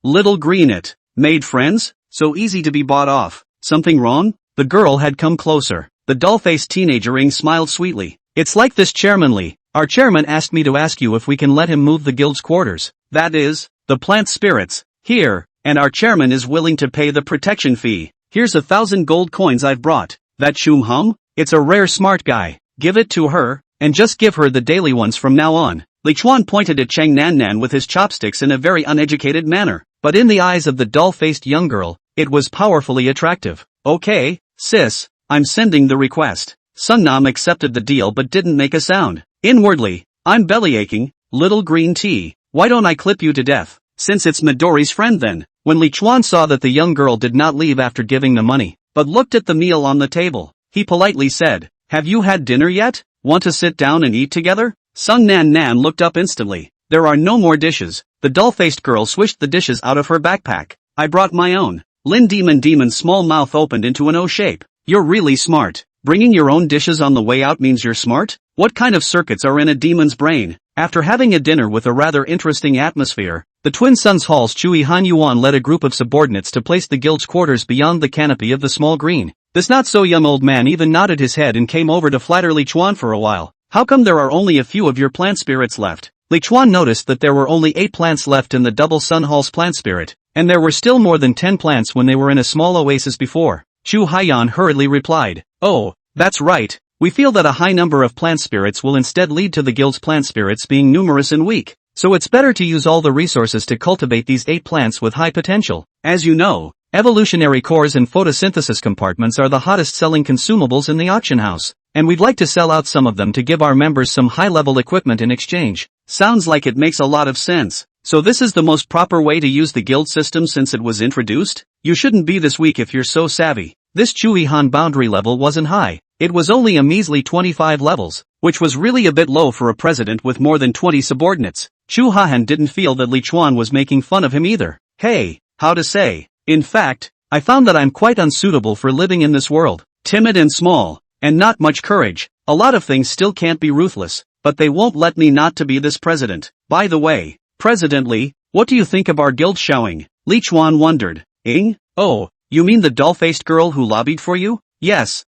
[SPEAKER 2] Little Green it. Made friends? So easy to be bought off. Something wrong? The girl had come closer. The doll-faced teenager smiled sweetly. It's like this, Chairman Li. Our chairman asked me to ask you if we can let him move the guild's quarters. That is, the plant spirits, here, and our chairman is willing to pay the protection fee. Here's 1,000 gold coins I've brought. That Chum Hum? It's a rare smart guy. Give it to her, and just give her the daily ones from now on. Li Chuan pointed at Cheng Nan with his chopsticks in a very uneducated manner, but in the eyes of the doll-faced young girl, it was powerfully attractive. Okay, sis, I'm sending the request. Sungnam accepted the deal but didn't make a sound. Inwardly, I'm bellyaching. Little Green Tea, why don't I clip you to death? Since it's Midori's friend then. When Li Chuan saw that the young girl did not leave after giving the money, but looked at the meal on the table, he politely said, have you had dinner yet? Want to sit down and eat together? Sung Nan looked up instantly. There are no more dishes. The doll-faced girl swished the dishes out of her backpack. I brought my own. Lin Demon's small mouth opened into an O shape. You're really smart. Bringing your own dishes on the way out means you're smart? What kind of circuits are in a demon's brain? After having a dinner with a rather interesting atmosphere, the Twin Suns Hall's Chui Han Yuan led a group of subordinates to place the guild's quarters beyond the canopy of the small green. This not-so-young old man even nodded his head and came over to flatter Li Chuan for a while. How come there are only a few of your plant spirits left? Li Chuan noticed that there were only 8 plants left in the Double Sun Hall's plant spirit, and there were still more than 10 plants when they were in a small oasis before. Chu Haiyan hurriedly replied, oh, that's right. We feel that a high number of plant spirits will instead lead to the guild's plant spirits being numerous and weak, so it's better to use all the resources to cultivate these 8 plants with high potential. As you know, evolutionary cores and photosynthesis compartments are the hottest selling consumables in the auction house, and we'd like to sell out some of them to give our members some high-level equipment in exchange. Sounds like it makes a lot of sense. So this is the most proper way to use the guild system since it was introduced? You shouldn't be this weak if you're so savvy. This Chui Han boundary level wasn't high. It was only a measly 25 levels, which was really a bit low for a president with more than 20 subordinates. Chu Hahan didn't feel that Li Chuan was making fun of him either. Hey, how to say? In fact, I found that I'm quite unsuitable for living in this world. Timid and small, and not much courage. A lot of things still can't be ruthless, but they won't let me not to be this president. By the way, President Li, what do you think of our guild showing? Li Chuan wondered. Ing? Oh, you mean the doll-faced girl who lobbied for you? Yes.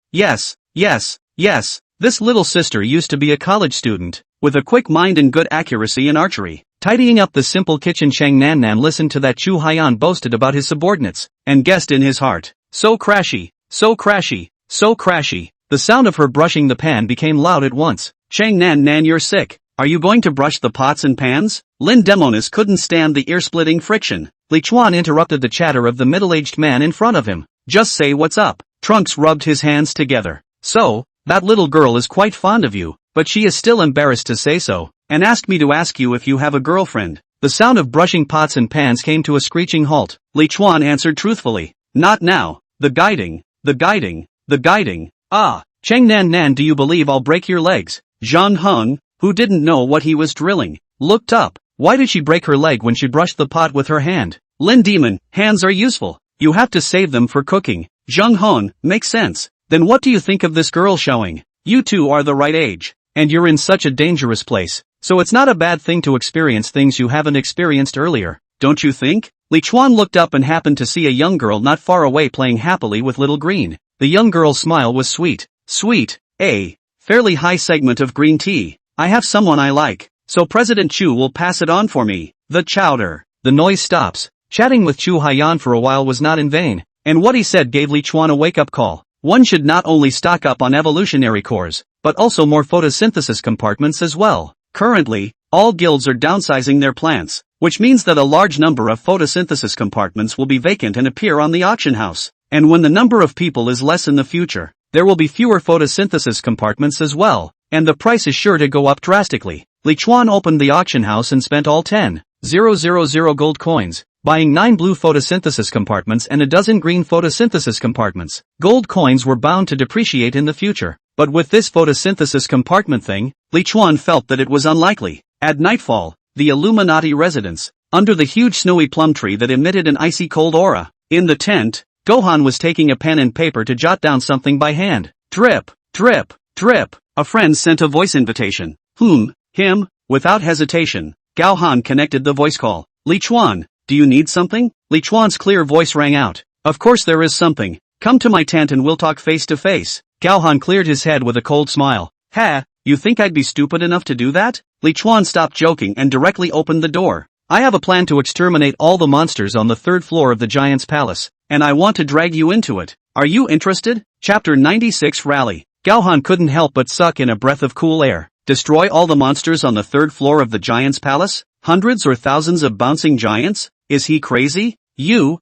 [SPEAKER 2] This little sister used to be a college student, with a quick mind and good accuracy in archery. Tidying up the simple kitchen, Chang Nan listened to that Chu Haiyan boasted about his subordinates, and guessed in his heart. So crashy. The sound of her brushing the pan became loud at once. Chang Nan, you're sick. Are you going to brush the pots and pans? Lin Demonis couldn't stand the ear-splitting friction. Li Chuan interrupted the chatter of the middle-aged man in front of him. Just say what's up. Trunks rubbed his hands together. So, that little girl is quite fond of you, but she is still embarrassed to say so, and asked me to ask you if you have a girlfriend. The sound of brushing pots and pans came to a screeching halt. Li Chuan answered truthfully. Not now. The guiding. Ah, Cheng Nan, do you believe I'll break your legs? Zhang Heng, who didn't know what he was drilling, looked up. Why did she break her leg when she brushed the pot with her hand? Lin Demon, hands are useful. You have to save them for cooking. Zhang Heng, makes sense. Then what do you think of this girl showing? You two are the right age, and you're in such a dangerous place, so it's not a bad thing to experience things you haven't experienced earlier, don't you think? Li Chuan looked up and happened to see a young girl not far away playing happily with little Green. The young girl's smile was sweet. A fairly high segment of green tea. I have someone I like, so President Chu will pass it on for me. The chowder. The noise stops. Chatting with Chu Haiyan for a while was not in vain, and what he said gave Li Chuan a wake-up call. One should not only stock up on evolutionary cores, but also more photosynthesis compartments as well. Currently, all guilds are downsizing their plants, which means that a large number of photosynthesis compartments will be vacant and appear on the auction house. And when the number of people is less in the future, there will be fewer photosynthesis compartments as well, and the price is sure to go up drastically. Li Chuan opened the auction house and spent all 10,000 gold coins, buying 9 blue photosynthesis compartments and a dozen green photosynthesis compartments. Gold coins were bound to depreciate in the future, but with this photosynthesis compartment thing, Li Chuan felt that it was unlikely. At nightfall, the Illuminati residence, under the huge snowy plum tree that emitted an icy cold aura. In the tent, Gohan was taking a pen and paper to jot down something by hand. Drip. A friend sent a voice invitation. Him. Without hesitation, Gao Han connected the voice call. Li Chuan, do you need something? Li Chuan's clear voice rang out. Of course there is something. Come to my tent and we'll talk face to face. Gao Han cleared his head with a cold smile. Ha, you think I'd be stupid enough to do that? Li Chuan stopped joking and directly opened the door. I have a plan to exterminate all the monsters on the 3rd floor of the Giant's Palace, and I want to drag you into it. Are you interested? Chapter 96 Rally. Gao Han couldn't help but suck in a breath of cool air. Destroy all the monsters on the 3rd floor of the Giant's Palace? Hundreds or thousands of bouncing giants? Is he crazy? You.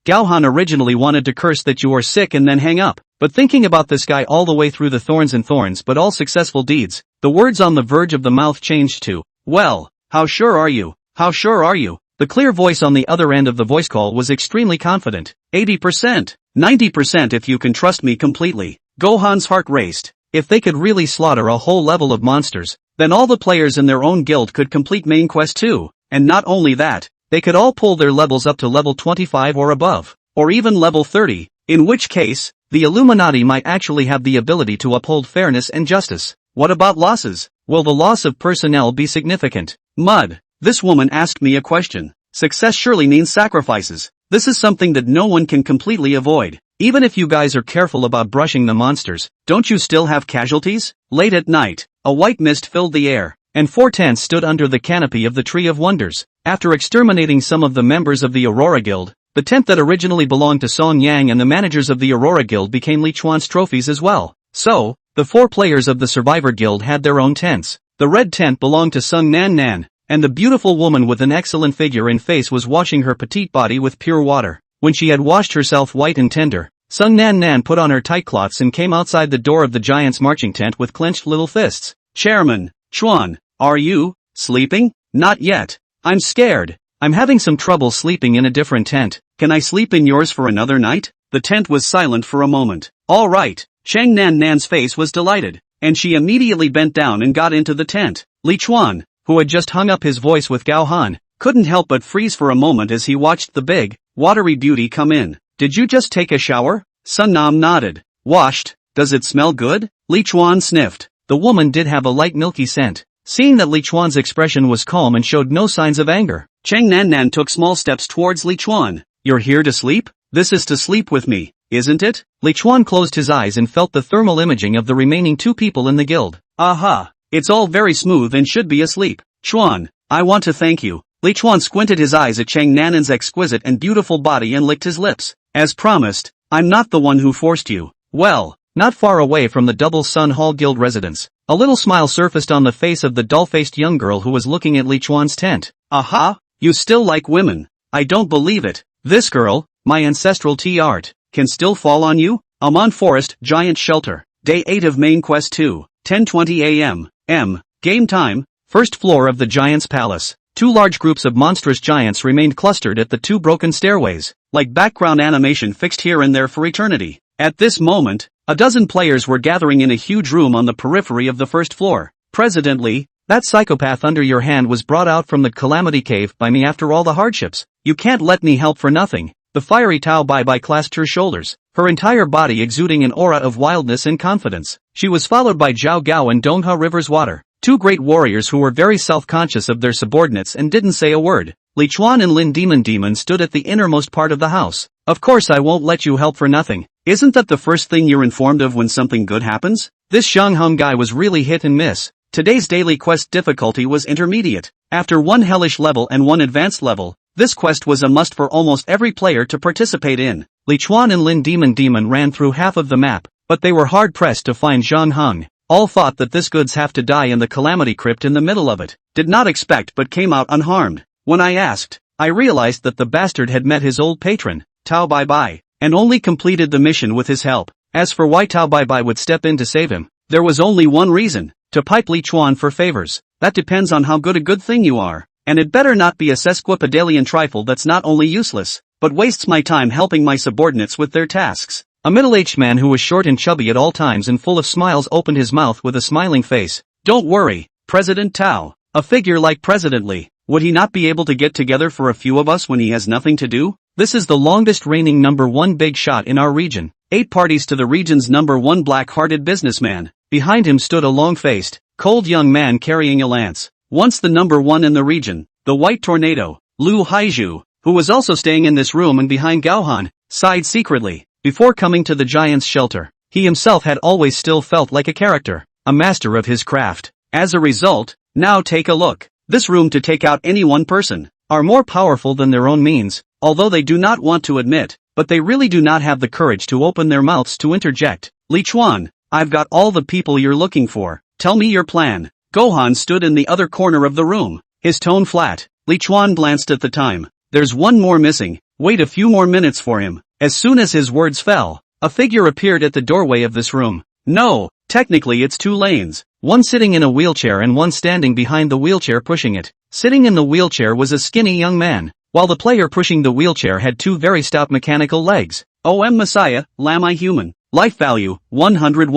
[SPEAKER 2] Gao Han originally wanted to curse that you are sick and then hang up, but thinking about this guy all the way through the thorns and thorns but all successful deeds, the words on the verge of the mouth changed to, well, how sure are you? The clear voice on the other end of the voice call was extremely confident. 80%, 90% if you can trust me completely. Gohan's heart raced. If they could really slaughter a whole level of monsters, then all the players in their own guild could complete main quest too. And not only that, they could all pull their levels up to level 25 or above, or even level 30, in which case, the Illuminati might actually have the ability to uphold fairness and justice. What about losses? Will the loss of personnel be significant? Mud. This woman asked me a question. Success surely means sacrifices. This is something that no one can completely avoid. Even if you guys are careful about brushing the monsters, don't you still have casualties? Late at night, a white mist filled the air, and 4 tents stood under the canopy of the Tree of Wonders. After exterminating some of the members of the Aurora Guild, the tent that originally belonged to Song Yang and the managers of the Aurora Guild became Li Chuan's trophies as well. So, the 4 players of the Survivor Guild had their own tents. The red tent belonged to Sung Nan, and the beautiful woman with an excellent figure and face was washing her petite body with pure water. When she had washed herself white and tender, Sung Nan put on her tight cloths and came outside the door of the giant's marching tent with clenched little fists. Chairman, Chuan, are you sleeping? Not yet. I'm scared. I'm having some trouble sleeping in a different tent. Can I sleep in yours for another night? The tent was silent for a moment. All right. Chang Nan Nan's face was delighted, and she immediately bent down and got into the tent. Li Chuan, who had just hung up his voice with Gao Han, couldn't help but freeze for a moment as he watched the big, watery beauty come in. Did you just take a shower? Sun Nam nodded. Washed. Does it smell good? Li Chuan sniffed. The woman did have a light milky scent. Seeing that Li Chuan's expression was calm and showed no signs of anger, Chang Nan Nan took small steps towards Li Chuan. You're here to sleep? This is to sleep with me, isn't it? Li Chuan closed his eyes and felt the thermal imaging of the remaining 2 people in the guild. Aha! It's all very smooth and should be asleep. Chuan, I want to thank you. Li Chuan squinted his eyes at Chang Nanan's exquisite and beautiful body and licked his lips. As promised, I'm not the one who forced you. Well, not far away from the Double Sun Hall Guild residence, a little smile surfaced on the face of the dull-faced young girl who was looking at Li Chuan's tent. Aha! You still like women. I don't believe it. This girl, my ancestral tea art, can still fall on you? Amon Forest Giant Shelter. Day 8 of Main Quest 2, 10:20 a.m. Game time. First floor of the Giant's Palace. 2 large groups of monstrous giants remained clustered at the 2 broken stairways, like background animation fixed here and there for eternity. At this moment, a dozen players were gathering in a huge room on the periphery of the first floor. Presently, that psychopath under your hand was brought out from the Calamity Cave by me after all the hardships. You can't let me help for nothing. The fiery Tao Bai Bai clasped her shoulders, her entire body exuding an aura of wildness and confidence. She was followed by Zhao Gao and Dongha River's Water, 2 great warriors who were very self-conscious of their subordinates and didn't say a word. Li Chuan and Lin Demon stood at the innermost part of the house. Of course I won't let you help for nothing. Isn't that the first thing you're informed of when something good happens? This Xiang Hung guy was really hit and miss. Today's daily quest difficulty was intermediate. After 1 hellish level and 1 advanced level, this quest was a must for almost every player to participate in. Li Chuan and Lin Demon ran through half of the map, but they were hard-pressed to find Xiang Hung. All thought that this goods have to die in the Calamity Crypt in the middle of it. Did not expect but came out unharmed. When I asked, I realized that the bastard had met his old patron, Tao Bai Bai, and only completed the mission with his help. As for why Tao Bai Bai would step in to save him, there was only one reason: to pipe Li Chuan for favors. That depends on how good a good thing you are, and it better not be a sesquipedalian trifle that's not only useless, but wastes my time helping my subordinates with their tasks. A middle-aged man who was short and chubby at all times and full of smiles opened his mouth with a smiling face. Don't worry, President Tao. A figure like President Li, would he not be able to get together for a few of us when he has nothing to do? This is the longest reigning #1 big shot in our region. 8 parties to the region's #1 black-hearted businessman. Behind him stood a long-faced, cold young man carrying a lance. Once the #1 in the region, the White Tornado, Lu Haizhu, who was also staying in this room and behind Gaohan, sighed secretly. Before coming to the giant's shelter, he himself had always still felt like a character, a master of his craft. As a result, now take a look. This room to take out any one person, are more powerful than their own means, although they do not want to admit, but they really do not have the courage to open their mouths to interject. Li Chuan, I've got all the people you're looking for. Tell me your plan. Gohan stood in the other corner of the room, his tone flat. Li Chuan glanced at the time. There's one more missing. Wait a few more minutes for him. As soon as his words fell, a figure appeared at the doorway of this room. No, technically it's 2 lanes, one sitting in a wheelchair and one standing behind the wheelchair pushing it. Sitting in the wheelchair was a skinny young man, while the player pushing the wheelchair had 2 very stout mechanical legs. OM Messiah, Lamai Human. Life value, 100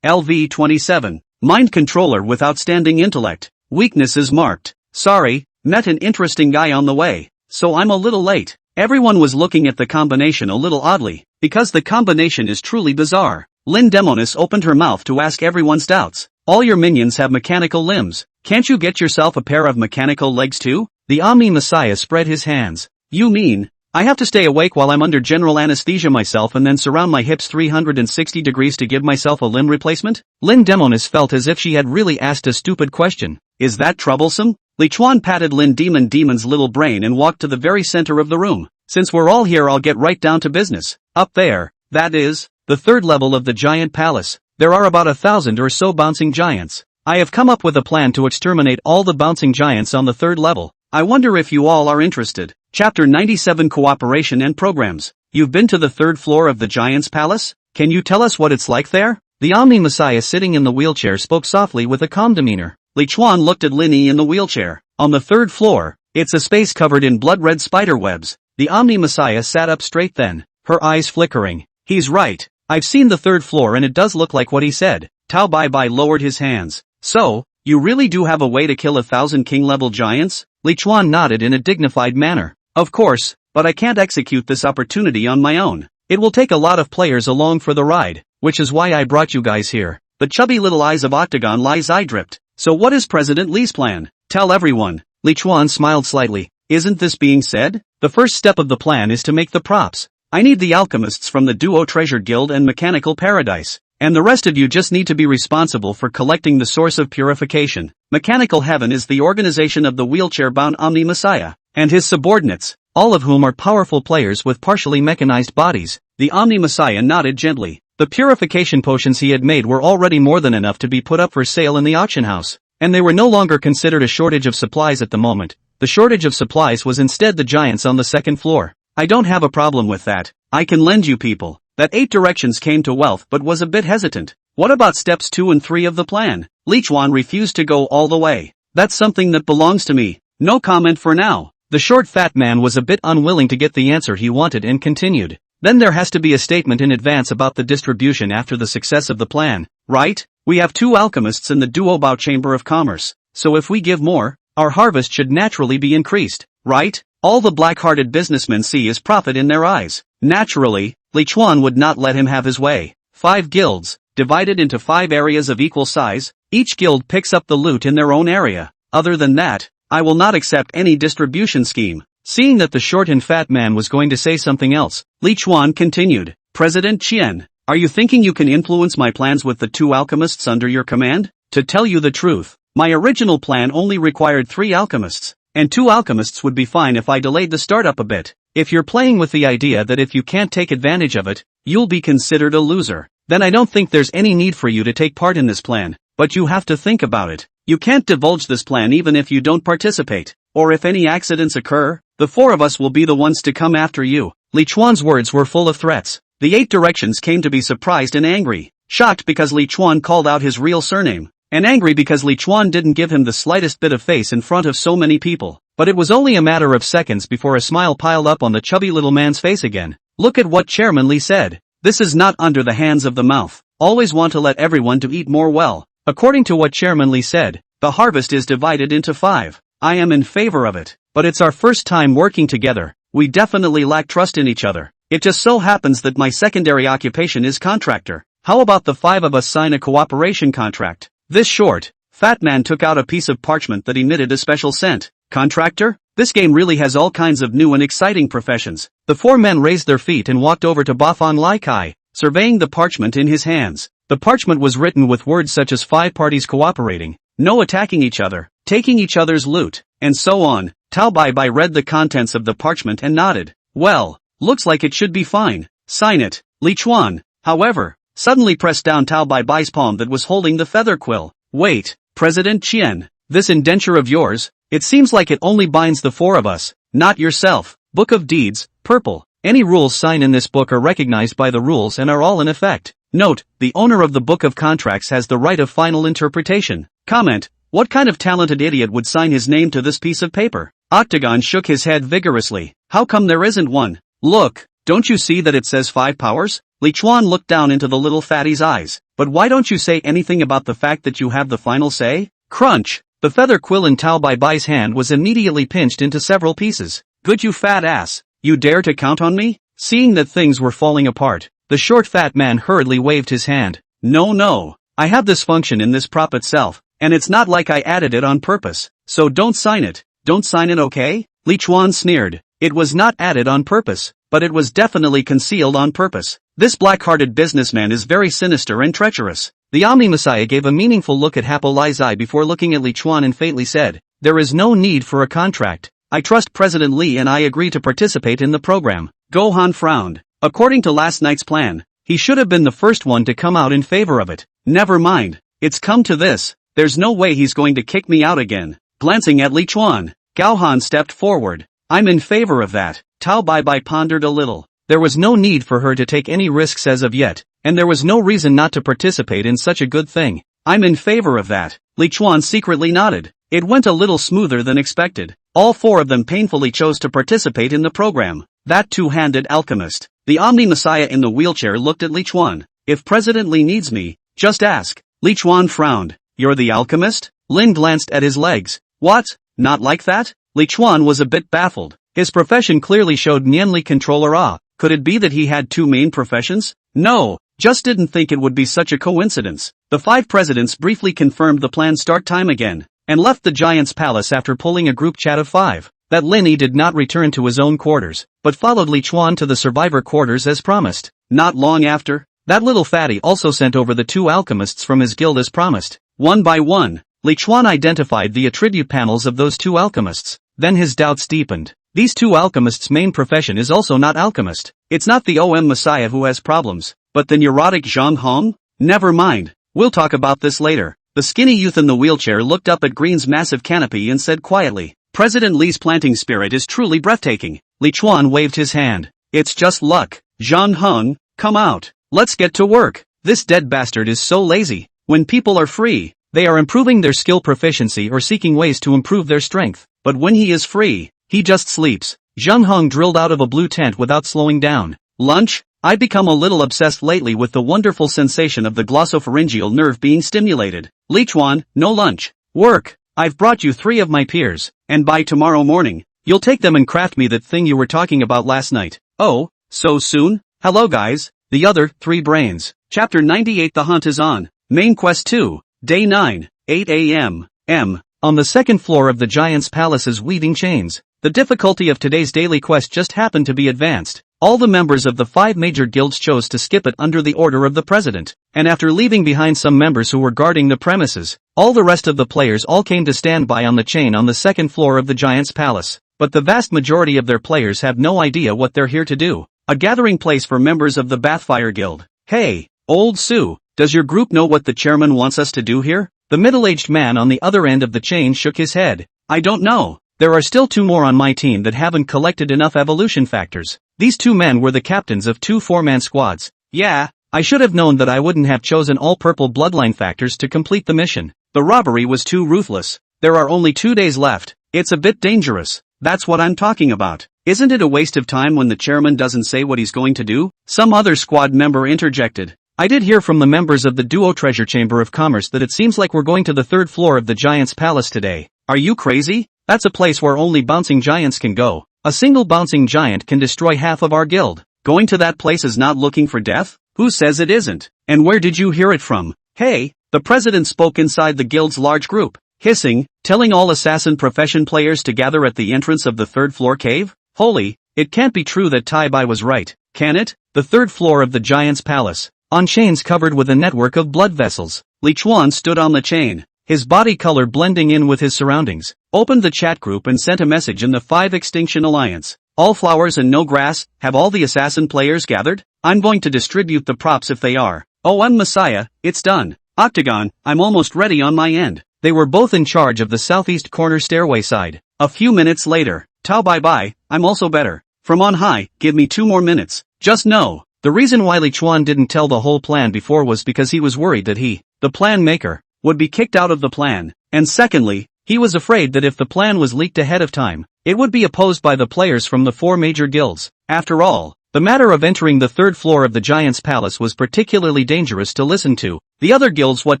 [SPEAKER 2] LV 27. Mind controller with outstanding intellect. Weaknesses marked. Sorry, met an interesting guy on the way, so I'm a little late. Everyone was looking at the combination a little oddly, because the combination is truly bizarre. Lin Demonis opened her mouth to ask everyone's doubts. All your minions have mechanical limbs. Can't you get yourself a pair of mechanical legs too? The Omni Messiah spread his hands. You mean, I have to stay awake while I'm under general anesthesia myself and then surround my hips 360 degrees to give myself a limb replacement? Lin Demonis felt as if she had really asked a stupid question. Is that troublesome? Li Chuan patted Lin Demon's little brain and walked to the very center of the room. Since we're all here, I'll get right down to business. Up there, that is, the 3rd level of the giant palace. There are about 1,000 or so bouncing giants. I have come up with a plan to exterminate all the bouncing giants on the 3rd level. I wonder if you all are interested. Chapter 97 Cooperation and Programs. You've been to the 3rd floor of the giant's palace? Can you tell us what it's like there? The Omni Messiah sitting in the wheelchair spoke softly with a calm demeanor. Li Chuan looked at Linny in the wheelchair. On the 3rd floor,
[SPEAKER 1] It's a space covered in blood-red spiderwebs. The Omni Messiah sat up straight then, her eyes flickering. He's right. I've seen the third floor and it does look like what he said. Tao Bai Bai lowered his hands. So, you really do have a way to kill 1,000 king-level giants? Li Chuan nodded in a dignified manner. Of course, but I can't execute this opportunity on my own. It will take a lot of players along for the ride, which is why I brought you guys here. The chubby little eyes of Octagon Li's eye dripped. So what is President Li's plan? Tell everyone. Li Chuan smiled slightly. Isn't this being said? The first step of the plan is to make the props. I need the alchemists from the Duo Treasure Guild and Mechanical Paradise. And the rest of you just need to be responsible for collecting the source of purification. Mechanical Heaven is the organization of the wheelchair-bound Omni Messiah, and his subordinates, all of whom are powerful players with partially mechanized bodies. The Omni Messiah nodded gently. The purification potions he had made were already more than enough to be put up for sale in the auction house, and they were no longer considered a shortage of supplies at the moment. The shortage of supplies was instead the giants on the second floor. I don't have a problem with that. I can lend you people. That 8 directions came to wealth but was a bit hesitant. What about steps 2 and 3 of the plan? Li Chuan refused to go all the way. That's something that belongs to me. No comment for now. The short fat man was a bit unwilling to get the answer he wanted and continued. Then there has to be a statement in advance about the distribution after the success of the plan, right? We have 2 alchemists in the Duobao Chamber of Commerce, so if we give more, our harvest should naturally be increased, right? All the black-hearted businessmen see is profit in their eyes. Naturally, Li Chuan would not let him have his way. 5 guilds, divided into 5 areas of equal size, each guild picks up the loot in their own area. Other than that, I will not accept any distribution scheme. Seeing that the short and fat man was going to say something else, Li Chuan continued. President Qian, are you thinking you can influence my plans with the 2 alchemists under your command? To tell you the truth, my original plan only required 3 alchemists, and 2 alchemists would be fine if I delayed the startup a bit. If you're playing with the idea that if you can't take advantage of it, you'll be considered a loser, then I don't think there's any need for you to take part in this plan, but you have to think about it. You can't divulge this plan even if you don't participate, or if any accidents occur, the 4 of us will be the ones to come after you. Li Chuan's words were full of threats. The 8 directions came to be surprised and angry, shocked because Li Chuan called out his real surname, and angry because Li Chuan didn't give him the slightest bit of face in front of so many people. But it was only a matter of seconds before a smile piled up on the chubby little man's face again. Look at what Chairman Li said. This is not under the hands of the mouth. Always want to let everyone to eat more well. According to what Chairman Li said, the harvest is divided into 5. I am in favor of it. But it's our first time working together. We definitely lack trust in each other. It just so happens that my secondary occupation is contractor. How about the 5 of us sign a cooperation contract? This short, fat man took out a piece of parchment that emitted a special scent. Contractor? This game really has all kinds of new and exciting professions. The 4 men raised their feet and walked over to Bafan Lai Kai, surveying the parchment in his hands. The parchment was written with words such as 5 parties cooperating, no attacking each other, taking each other's loot, and so on. Tao Bai Bai read the contents of the parchment and nodded. Well, looks like it should be fine. Sign it. Li Chuan, however, suddenly pressed down Tao Bai Bai's palm that was holding the feather quill. Wait, President Qian, this indenture of yours, it seems like it only binds the 4 of us, not yourself. Book of Deeds, purple. Any rules signed in this book are recognized by the rules and are all in effect. Note, the owner of the Book of Contracts has the right of final interpretation. Comment, what kind of talented idiot would sign his name to this piece of paper? Octagon shook his head vigorously. How come there isn't one? Look, don't you see that it says 5 powers? Li Chuan looked down into the little fatty's eyes. But why don't you say anything about the fact that you have the final say? Crunch! The feather quill in Tao Bai Bai's hand was immediately pinched into several pieces. Good you fat ass, you dare to count on me? Seeing that things were falling apart, the short fat man hurriedly waved his hand. No, I have this function in this prop itself, and it's not like I added it on purpose, so don't sign it, okay? Li Chuan sneered. It was not added on purpose, but it was definitely concealed on purpose. This black-hearted businessman is very sinister and treacherous. The Omni Messiah gave a meaningful look at Hapo Lai's eye before looking at Li Chuan and faintly said, there is no need for a contract. I trust President Li and I agree to participate in the program. Gohan frowned. According to last night's plan, he should have been the first one to come out in favor of it. Never mind. It's come to this. There's no way he's going to kick me out again. Glancing at Li Chuan, Gaohan stepped forward. I'm in favor of that. Tao Bai Bai pondered a little. There was no need for her to take any risks as of yet, and there was no reason not to participate in such a good thing. I'm in favor of that. Li Chuan secretly nodded. It went a little smoother than expected.
[SPEAKER 2] All four of them painfully chose to participate in the program. That two-handed alchemist. The Omni-Messiah in the wheelchair looked at Li Chuan. If President Li needs me, just ask. Li Chuan frowned. You're the alchemist? Lin glanced at his legs. What? Not like that? Li Chuan was a bit baffled. His profession clearly showed Nianli controller awe. Could it be that he had two main professions? No, just didn't think it would be such a coincidence. The five presidents briefly confirmed the planned start time again, and left the Giant's palace after pulling a group chat of five. That Linny did not return to his own quarters, but followed Li Chuan to the survivor quarters as promised. Not long after, that little fatty also sent over the two alchemists from his guild as promised. One by one, Li Chuan identified the attribute panels of those two alchemists. Then his doubts deepened. These two alchemists' main profession is also not alchemist. It's not the OM Messiah who has problems, but the neurotic Zhang Hong? Never mind. We'll talk about this later. The skinny youth in the wheelchair looked up at Green's massive canopy and said quietly, President Li's planting spirit is truly breathtaking. Li Chuan waved his hand. It's just luck. Zhang Hong, come out. Let's get to work. This dead bastard is so lazy. When people are free, they are improving their skill proficiency or seeking ways to improve their strength. But when he is free, he just sleeps. Zhang Hong drilled out of a blue tent without slowing down. Lunch? I've become a little obsessed lately with the wonderful sensation of the glossopharyngeal nerve being stimulated. Li Chuan, no lunch. Work. I've brought you 3 of my peers, and by tomorrow morning, you'll take them and craft me that thing you were talking about last night. Oh, so soon? Hello guys, the other 3 brains. Chapter 98 The Hunt is on. Main Quest 2, Day 9, 8 a.m. On the second floor of the Giant's Palace's weaving chains. The difficulty of today's daily quest just happened to be advanced. All the members of the 5 major guilds chose to skip it under the order of the president, and after leaving behind some members who were guarding the premises, all the rest of the players all came to stand by on the chain on the second floor of the Giant's Palace. But the vast majority of their players have no idea what they're here to do. A gathering place for members of the Bathfire Guild. Hey, old Sue, does your group know what the chairman wants us to do here? The middle-aged man on the other end of the chain shook his head. I don't know. There are still 2 more on my team that haven't collected enough evolution factors. These 2 men were the captains of 2 4-man squads. Yeah, I should have known that I wouldn't have chosen all purple bloodline factors to complete the mission. The robbery was too ruthless. There are only 2 days left. It's a bit dangerous. That's what I'm talking about. Isn't it a waste of time when the chairman doesn't say what he's going to do? Some other squad member interjected. I did hear from the members of the Duo Treasure Chamber of Commerce that it seems like we're going to the 3rd floor of the Giant's Palace today. Are you crazy? That's a place where only bouncing giants can go. A single bouncing giant can destroy half of our guild. Going to that place is not looking for death? Who says it isn't? And where did you hear it from? Hey, the president spoke inside the guild's large group, hissing, telling all assassin profession players to gather at the entrance of the 3rd floor cave? Holy, it can't be true that Tai Bai was right, can it? The 3rd floor of the Giant's Palace. On chains covered with a network of blood vessels, Li Chuan stood on the chain, his body color blending in with his surroundings, opened the chat group and sent a message in the 5 Extinction Alliance. All flowers and no grass, have all the assassin players gathered? I'm going to distribute the props if they are. Oh, I'm Messiah, it's done. Octagon, I'm almost ready on my end. They were both in charge of the southeast corner stairway side. A few minutes later, Tao bye bye, I'm also better. From on high, give me 2 more minutes. Just know. The reason why Li Chuan didn't tell the whole plan before was because he was worried that he, the plan maker, would be kicked out of the plan, and secondly, he was afraid that if the plan was leaked ahead of time, it would be opposed by the players from the 4 major guilds. After all, the matter of entering the 3rd floor of the Giant's Palace was particularly dangerous to listen to. The other guilds what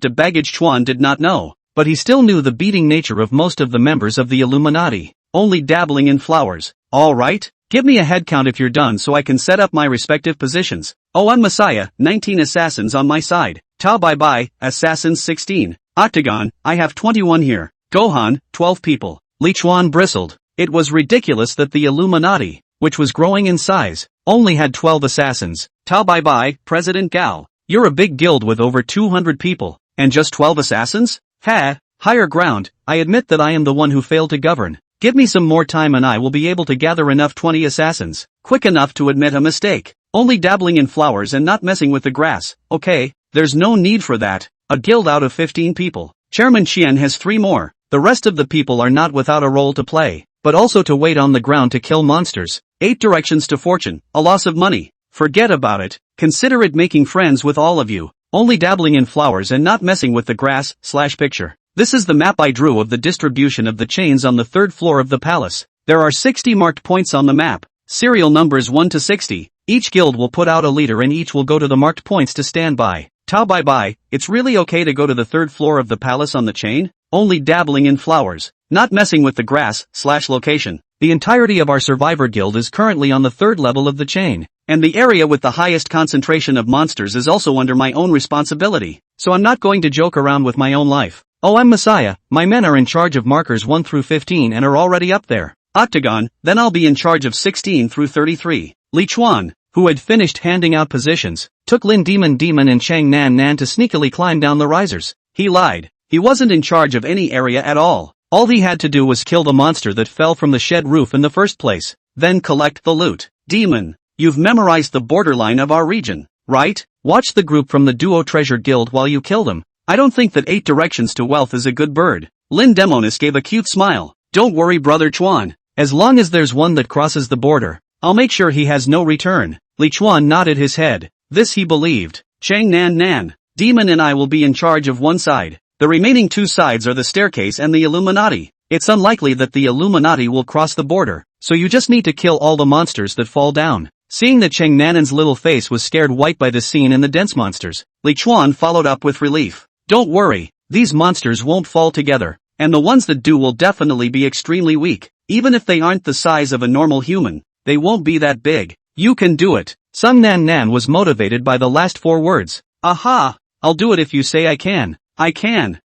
[SPEAKER 2] de baggage Chuan did not know, but he still knew the beating nature of most of the members of the Illuminati, only dabbling in flowers. Alright? Give me a head count if you're done so I can set up my respective positions. Oh, I'm Messiah, 19 assassins on my side. Tao bye bye, assassins 16. Octagon, I have 21 here. Gohan, 12 people. Li Chuan bristled. It was ridiculous that the Illuminati, which was growing in size, only had 12 assassins. Tao bye bye, President Gao. You're a big guild with over 200 people, and just 12 assassins? Ha, higher ground, I admit that I am the one who failed to govern. Give me some more time and I will be able to gather enough 20 assassins, quick enough to admit a mistake. Only dabbling in flowers and not messing with the grass, okay, there's no need for that. A guild out of 15 people. Chairman Qian has 3 more. The rest of the people are not without a role to play, but also to wait on the ground to kill monsters. 8 directions to fortune, a loss of money. Forget about it, consider it making friends with all of you. Only dabbling in flowers and not messing with the grass/picture. This is the map I drew of the distribution of the chains on the third floor of the palace. There are 60 marked points on the map, serial numbers 1 to 60. Each guild will put out a leader and each will go to the marked points to stand by. Tao bye bye, it's really okay to go to the third floor of the palace on the chain? Only dabbling in flowers, not messing with the grass/location.
[SPEAKER 1] The entirety of our survivor guild is currently on the third level of the chain.
[SPEAKER 2] And the area with the highest concentration of monsters is also under my own responsibility, so I'm not going to joke around with my own life.
[SPEAKER 1] Oh, I'm Messiah, my men are in charge of markers 1 through 15 and are already up there.
[SPEAKER 2] Octagon, then I'll be in charge of 16 through 33. Li Chuan,
[SPEAKER 1] who had finished handing out positions, took Lin Demon and Chang Nan Nan to sneakily climb down the risers.
[SPEAKER 2] He lied. He wasn't in charge of any area at all.
[SPEAKER 1] All he had to do was kill the monster that fell from the shed roof in the first place.
[SPEAKER 2] Then collect the loot. Demon, you've memorized the borderline of our region, right?
[SPEAKER 1] Watch the group from the Duo Treasure Guild while you kill them.
[SPEAKER 2] I don't think that 8 directions to wealth is a good bird. Lin Demonis gave a cute smile. Don't worry, brother Chuan.
[SPEAKER 1] As long as there's one that crosses the border,
[SPEAKER 2] I'll make sure he has no return.
[SPEAKER 1] Li Chuan nodded his head. This he believed.
[SPEAKER 2] Chang Nan Nan, Demon and I will be in charge of one side. The remaining 2 sides are the staircase and the Illuminati. It's unlikely that the Illuminati will cross the border, so you just need to kill all the monsters that fall down.
[SPEAKER 1] Seeing that Chang Nanan's little face was scared white by the scene and the dense monsters,
[SPEAKER 2] Li Chuan followed up with relief.
[SPEAKER 1] Don't worry, these monsters won't fall together,
[SPEAKER 2] and the ones that do will definitely be extremely weak. Even if they aren't the size of a normal human, they won't be that big. You can do it.
[SPEAKER 1] Sung Nan Nan was motivated by the last 4 words.
[SPEAKER 2] Aha! I'll do it if you say I can. I can.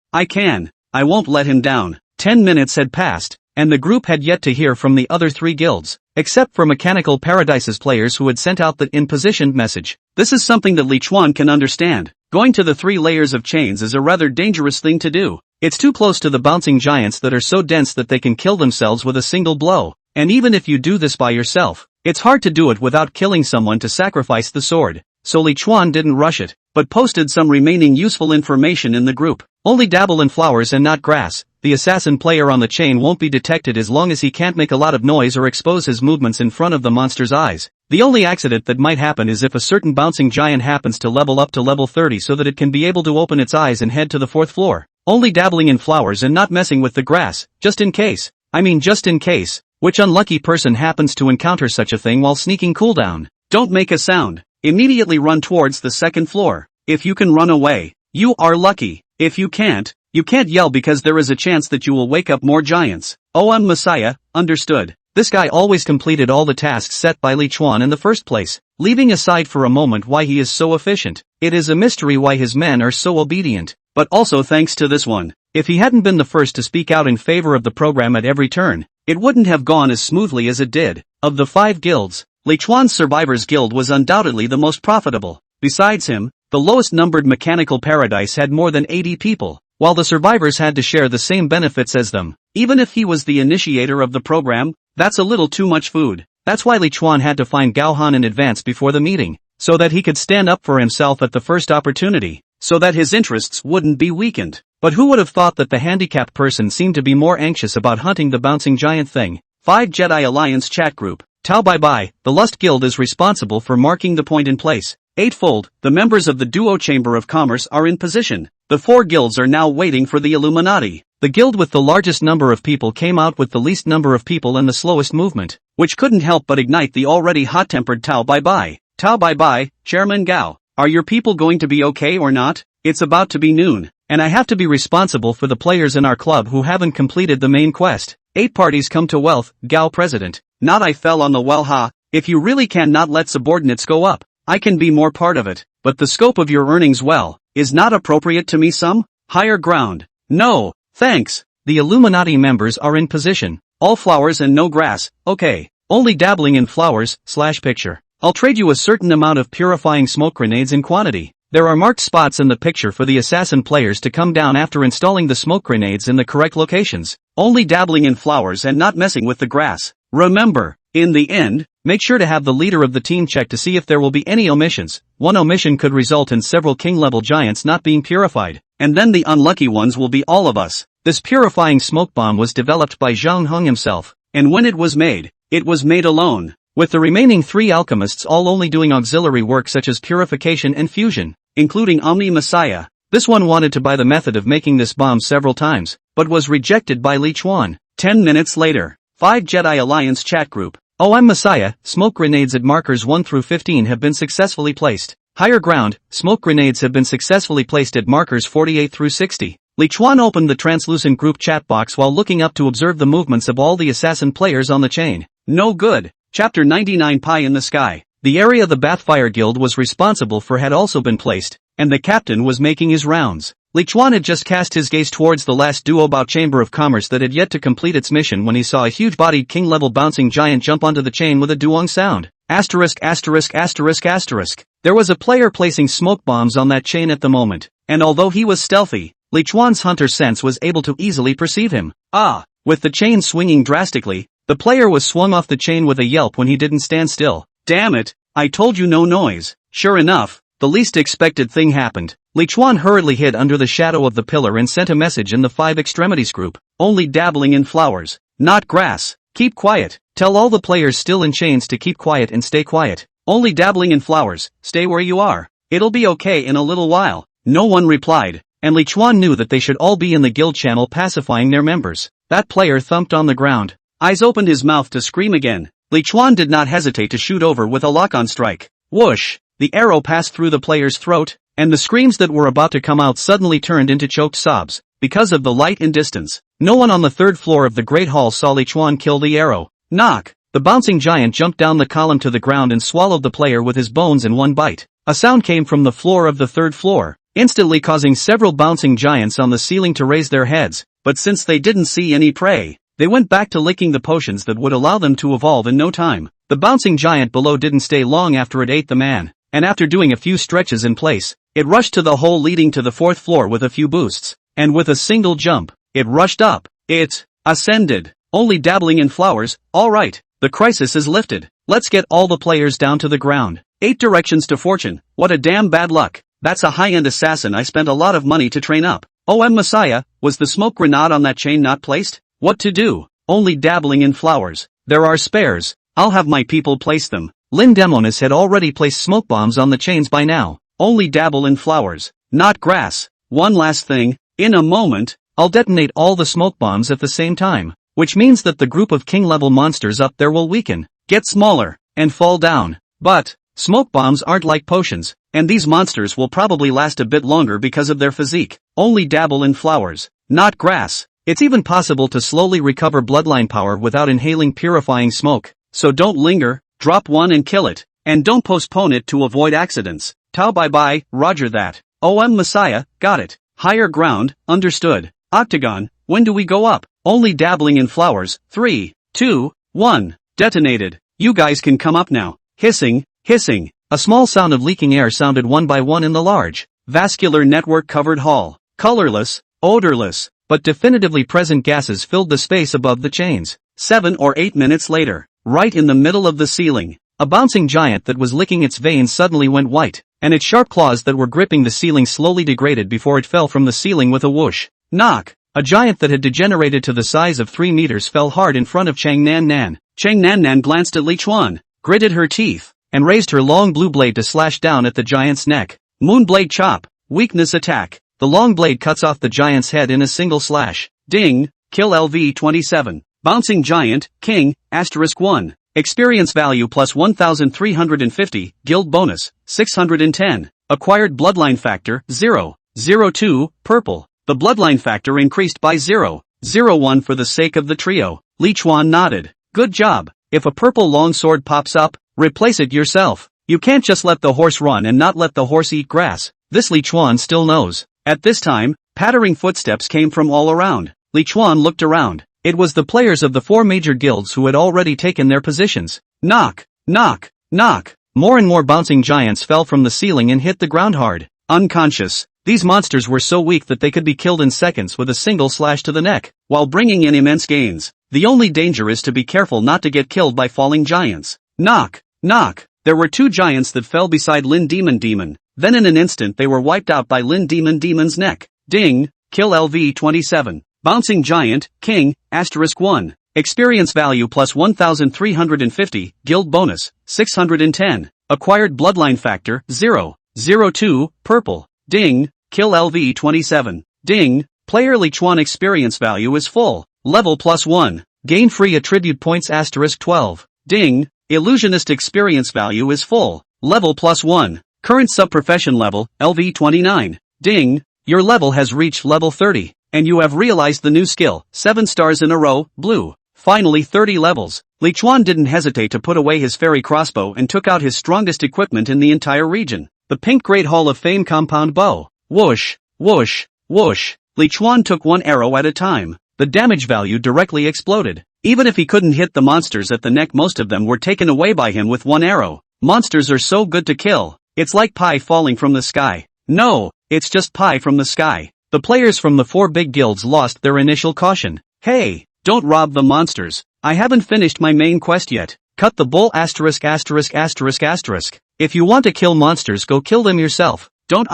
[SPEAKER 2] I won't let him down.
[SPEAKER 1] 10 minutes had passed, and the group had yet to hear from the other 3 guilds, except for Mechanical Paradise's players who had sent out the in-positioned message.
[SPEAKER 2] This is something that Li Chuan can understand. Going to the 3 layers of chains is a rather dangerous thing to do.
[SPEAKER 1] It's too close to the bouncing giants that are so dense that they can kill themselves with a single blow, and even if you do this by yourself, it's hard to do it without killing someone to sacrifice the sword. So Li Chuan didn't rush it,
[SPEAKER 2] but posted some remaining useful information in the group.
[SPEAKER 1] Only dabble in flowers and not grass. The assassin player on the chain won't be detected as long as he can't make a lot of noise or expose his movements in front of the monster's eyes. The only accident that might happen is if a certain bouncing giant happens to level up to level 30 so that it can be able to open its eyes and head to the 4th floor. Only dabbling in flowers and not messing with the grass, just in case. Just in case. Which unlucky person happens to encounter such a thing while sneaking cooldown?
[SPEAKER 2] Don't make a sound. Immediately run towards the 2nd floor. If you can run away, you are lucky. If you can't yell because there is a chance that you will wake up more giants. Oh, I'm Messiah, understood.
[SPEAKER 1] This guy always completed all the tasks set by Li Chuan in the first place. Leaving aside for a moment why he is so efficient, it is a mystery why his men are so obedient.
[SPEAKER 2] But also thanks to this one.
[SPEAKER 1] If he hadn't been the first to speak out in favor of the program at every turn,
[SPEAKER 2] it wouldn't have gone as smoothly as it did.
[SPEAKER 1] Of the 5 guilds,
[SPEAKER 2] Li Chuan's Survivors Guild was undoubtedly the most profitable. Besides him, the lowest numbered Mechanical Paradise had more than 80 people,
[SPEAKER 1] while the survivors had to share the same benefits as them.
[SPEAKER 2] Even if he was the initiator of the program, that's a little too much food.
[SPEAKER 1] That's why Li Chuan had to find Gao Han in advance before the meeting, so that he could stand up for himself at the first opportunity,
[SPEAKER 2] so that his interests wouldn't be weakened.
[SPEAKER 1] But who would have thought that the handicapped person seemed to be more anxious about hunting the bouncing giant thing?
[SPEAKER 2] 5 Jedi Alliance Chat Group.
[SPEAKER 1] Tao bye bye, the Lust Guild is responsible for marking the point in place.
[SPEAKER 2] 8-fold, the members of the Duo Chamber of Commerce are in position. The 4 guilds are now waiting for the Illuminati.
[SPEAKER 1] The guild with the largest number of people came out with the least number of people and the slowest movement,
[SPEAKER 2] which couldn't help but ignite the already hot-tempered Tao bye bye. Tao bye bye, Chairman Gao. Are your people going to be okay or not? It's about to be noon,
[SPEAKER 1] and I have to be responsible for the players in our club who haven't completed the main quest. 8 parties come to wealth, Gao President.
[SPEAKER 2] Not I fell on the well ha. If you really cannot let subordinates go up, I can be more part of it, but the scope of your earnings is not appropriate to me some higher ground. No, thanks.
[SPEAKER 1] The Illuminati members are in position.
[SPEAKER 2] All flowers and no grass, okay.
[SPEAKER 1] Only dabbling in flowers, /picture. I'll trade you a certain amount of purifying smoke grenades in quantity. There are marked spots in the picture for the assassin players to come down after installing the smoke grenades in the correct locations.
[SPEAKER 2] Only dabbling in flowers and not messing with the grass. Remember, in the end,
[SPEAKER 1] make sure to have the leader of the team check to see if there will be any omissions. One omission could result in several king-level giants not being purified,
[SPEAKER 2] and then the unlucky ones will be all of us.
[SPEAKER 1] This purifying smoke bomb was developed by Zhang Heng himself,
[SPEAKER 2] and when it was made alone,
[SPEAKER 1] with the remaining 3 alchemists all only doing auxiliary work such as purification and fusion,
[SPEAKER 2] including Omni Messiah.
[SPEAKER 1] This one wanted to buy the method of making this bomb several times, but was rejected by Li Chuan.
[SPEAKER 2] 10 minutes later. 5 Jedi Alliance chat group.
[SPEAKER 1] Oh, I'm Messiah, smoke grenades at markers 1 through 15 have been successfully placed. Higher ground, smoke grenades have been successfully placed at markers 48 through 60. Li Chuan opened the translucent group chat box while looking up to observe the movements of all the assassin players on the chain.
[SPEAKER 2] No good. Chapter 99 Pie in the Sky.
[SPEAKER 1] The area the Bathfire Guild was responsible for had also been placed, and the captain was making his rounds. Li Chuan had just cast his gaze towards the last duo-bout Chamber of Commerce that had yet to complete its mission when he saw a huge-bodied king-level bouncing giant jump onto the chain with a duong sound. Asterisk asterisk asterisk asterisk. There was a player placing smoke bombs on that chain at the moment, and although he was stealthy, Li Chuan's hunter sense was able to easily perceive him. With the chain swinging drastically, the player was swung off the chain with a yelp when he didn't stand still.
[SPEAKER 2] Damn it, I told you no noise. Sure enough, the least expected thing happened.
[SPEAKER 1] Li Chuan hurriedly hid under the shadow of the pillar and sent a message in the 5 Extremities group.
[SPEAKER 2] Only dabbling in flowers, not grass. Keep quiet.
[SPEAKER 1] Tell all the players still in chains to keep quiet and stay quiet.
[SPEAKER 2] Only dabbling in flowers, stay where you are. It'll be okay in a little while. No one replied,
[SPEAKER 1] and Li Chuan knew that they should all be in the guild channel pacifying their members. That player thumped on the ground.
[SPEAKER 2] Eyes opened his mouth to scream again. Li Chuan did not hesitate to shoot over with a lock-on strike. Whoosh! The arrow passed through the player's throat, and the screams that were about to come out suddenly turned into choked sobs, because of the light and distance. No one on the 3rd floor of the Great Hall saw Li Chuan kill the arrow. Knock! The bouncing giant jumped down the column to the ground and swallowed the player with his bones in one bite. A sound came from the floor of the 3rd floor, instantly causing several bouncing giants on the ceiling to raise their heads, but since they didn't see any prey, they went back to licking the potions that would allow them to evolve in no time. The bouncing giant below didn't stay long after it ate the man, and after doing a few stretches in place, it rushed to the hole leading to the 4th floor with a few boosts, and with a single jump, it rushed up. It ascended. Only dabbling in flowers, alright, the crisis is lifted. Let's get all the players down to the ground. 8 directions to fortune, what a damn bad luck. That's a high-end assassin I spent a lot of money to train up. OM Messiah, was the smoke grenade on that chain not placed? What to do? Only dabbling in flowers. There are spares. I'll have my people place them. Lin Demonis had already placed smoke bombs on the chains by now. Only dabble in flowers, not grass. One last thing, in a moment, I'll detonate all the smoke bombs at the same time, which means that the group of king-level monsters up there will weaken, get smaller, and fall down. But smoke bombs aren't like potions, and these monsters will probably last a bit longer because of their physique. Only dabble in flowers, not grass. It's even possible to slowly recover bloodline power without inhaling purifying smoke. So don't linger, drop one and kill it, and don't postpone it to avoid accidents. Tau bye bye, roger that. OM Messiah, got it. Higher ground, understood. Octagon, when do we go up? Only dabbling in flowers. 3, 2, 1, detonated. You guys can come up now. Hissing, hissing. A small sound of leaking air sounded one by one in the large, vascular network-covered hall. Colorless, odorless, but definitively present gases filled the space above the chains. 7 or 8 minutes later, right in the middle of the ceiling, a bouncing giant that was licking its veins suddenly went white, and its sharp claws that were gripping the ceiling slowly degraded before it fell from the ceiling with a whoosh. Knock! A giant that had degenerated to the size of 3 meters fell hard in front of Chang Nan Nan. Chang Nan Nan glanced at Li Chuan, gritted her teeth, and raised her long blue blade to slash down at the giant's neck. Moonblade chop, weakness attack. The long blade cuts off the giant's head in a single slash. Ding, kill LV-27. Bouncing giant, king, *1. Experience value plus 1,350, guild bonus, 610. Acquired bloodline factor, 0.02, purple. The bloodline factor increased by 0.01 for the sake of the trio. Li Chuan nodded. Good job. If a purple longsword pops up, replace it yourself. You can't just let the horse run and not let the horse eat grass. This Li Chuan still knows. At this time, pattering footsteps came from all around. Li Chuan looked around. It was the players of the 4 major guilds who had already taken their positions. Knock, knock, knock. More and more bouncing giants fell from the ceiling and hit the ground hard. Unconscious. These monsters were so weak that they could be killed in seconds with a single slash to the neck, while bringing in immense gains. The only danger is to be careful not to get killed by falling giants. Knock, knock. There were 2 giants that fell beside Lin Demon. Then in an instant they were wiped out by Lin Demon's neck. Ding, kill LV-27. Bouncing giant, king, *1. Experience value plus 1,350, guild bonus, 610. Acquired bloodline factor, 0.02, purple. Ding, kill LV27. Ding, player Li Chuan experience value is full. Level +1.
[SPEAKER 1] Gain free attribute points *12.
[SPEAKER 2] Ding, illusionist experience value is full. Level +1. Current sub-profession level, LV29. Ding, your level has reached level 30, and you have realized the new skill, 7 stars in a row, blue. Finally 30 levels. Li Chuan didn't hesitate to put away his fairy crossbow and took out his strongest equipment in the entire region. The pink Great Hall of Fame compound bow. Whoosh, whoosh, whoosh. Li Chuan took one arrow at a time. The damage value directly exploded. Even if he couldn't hit the monsters at the neck, most of them were taken away by him with one arrow. Monsters are so good to kill. It's like pie falling from the sky. No, it's just pie from the sky. The players from the 4 big guilds lost their initial caution. Hey, don't rob the monsters. I haven't finished my main quest yet. Cut the bull ********. If you want to kill monsters, go kill them yourself. Don't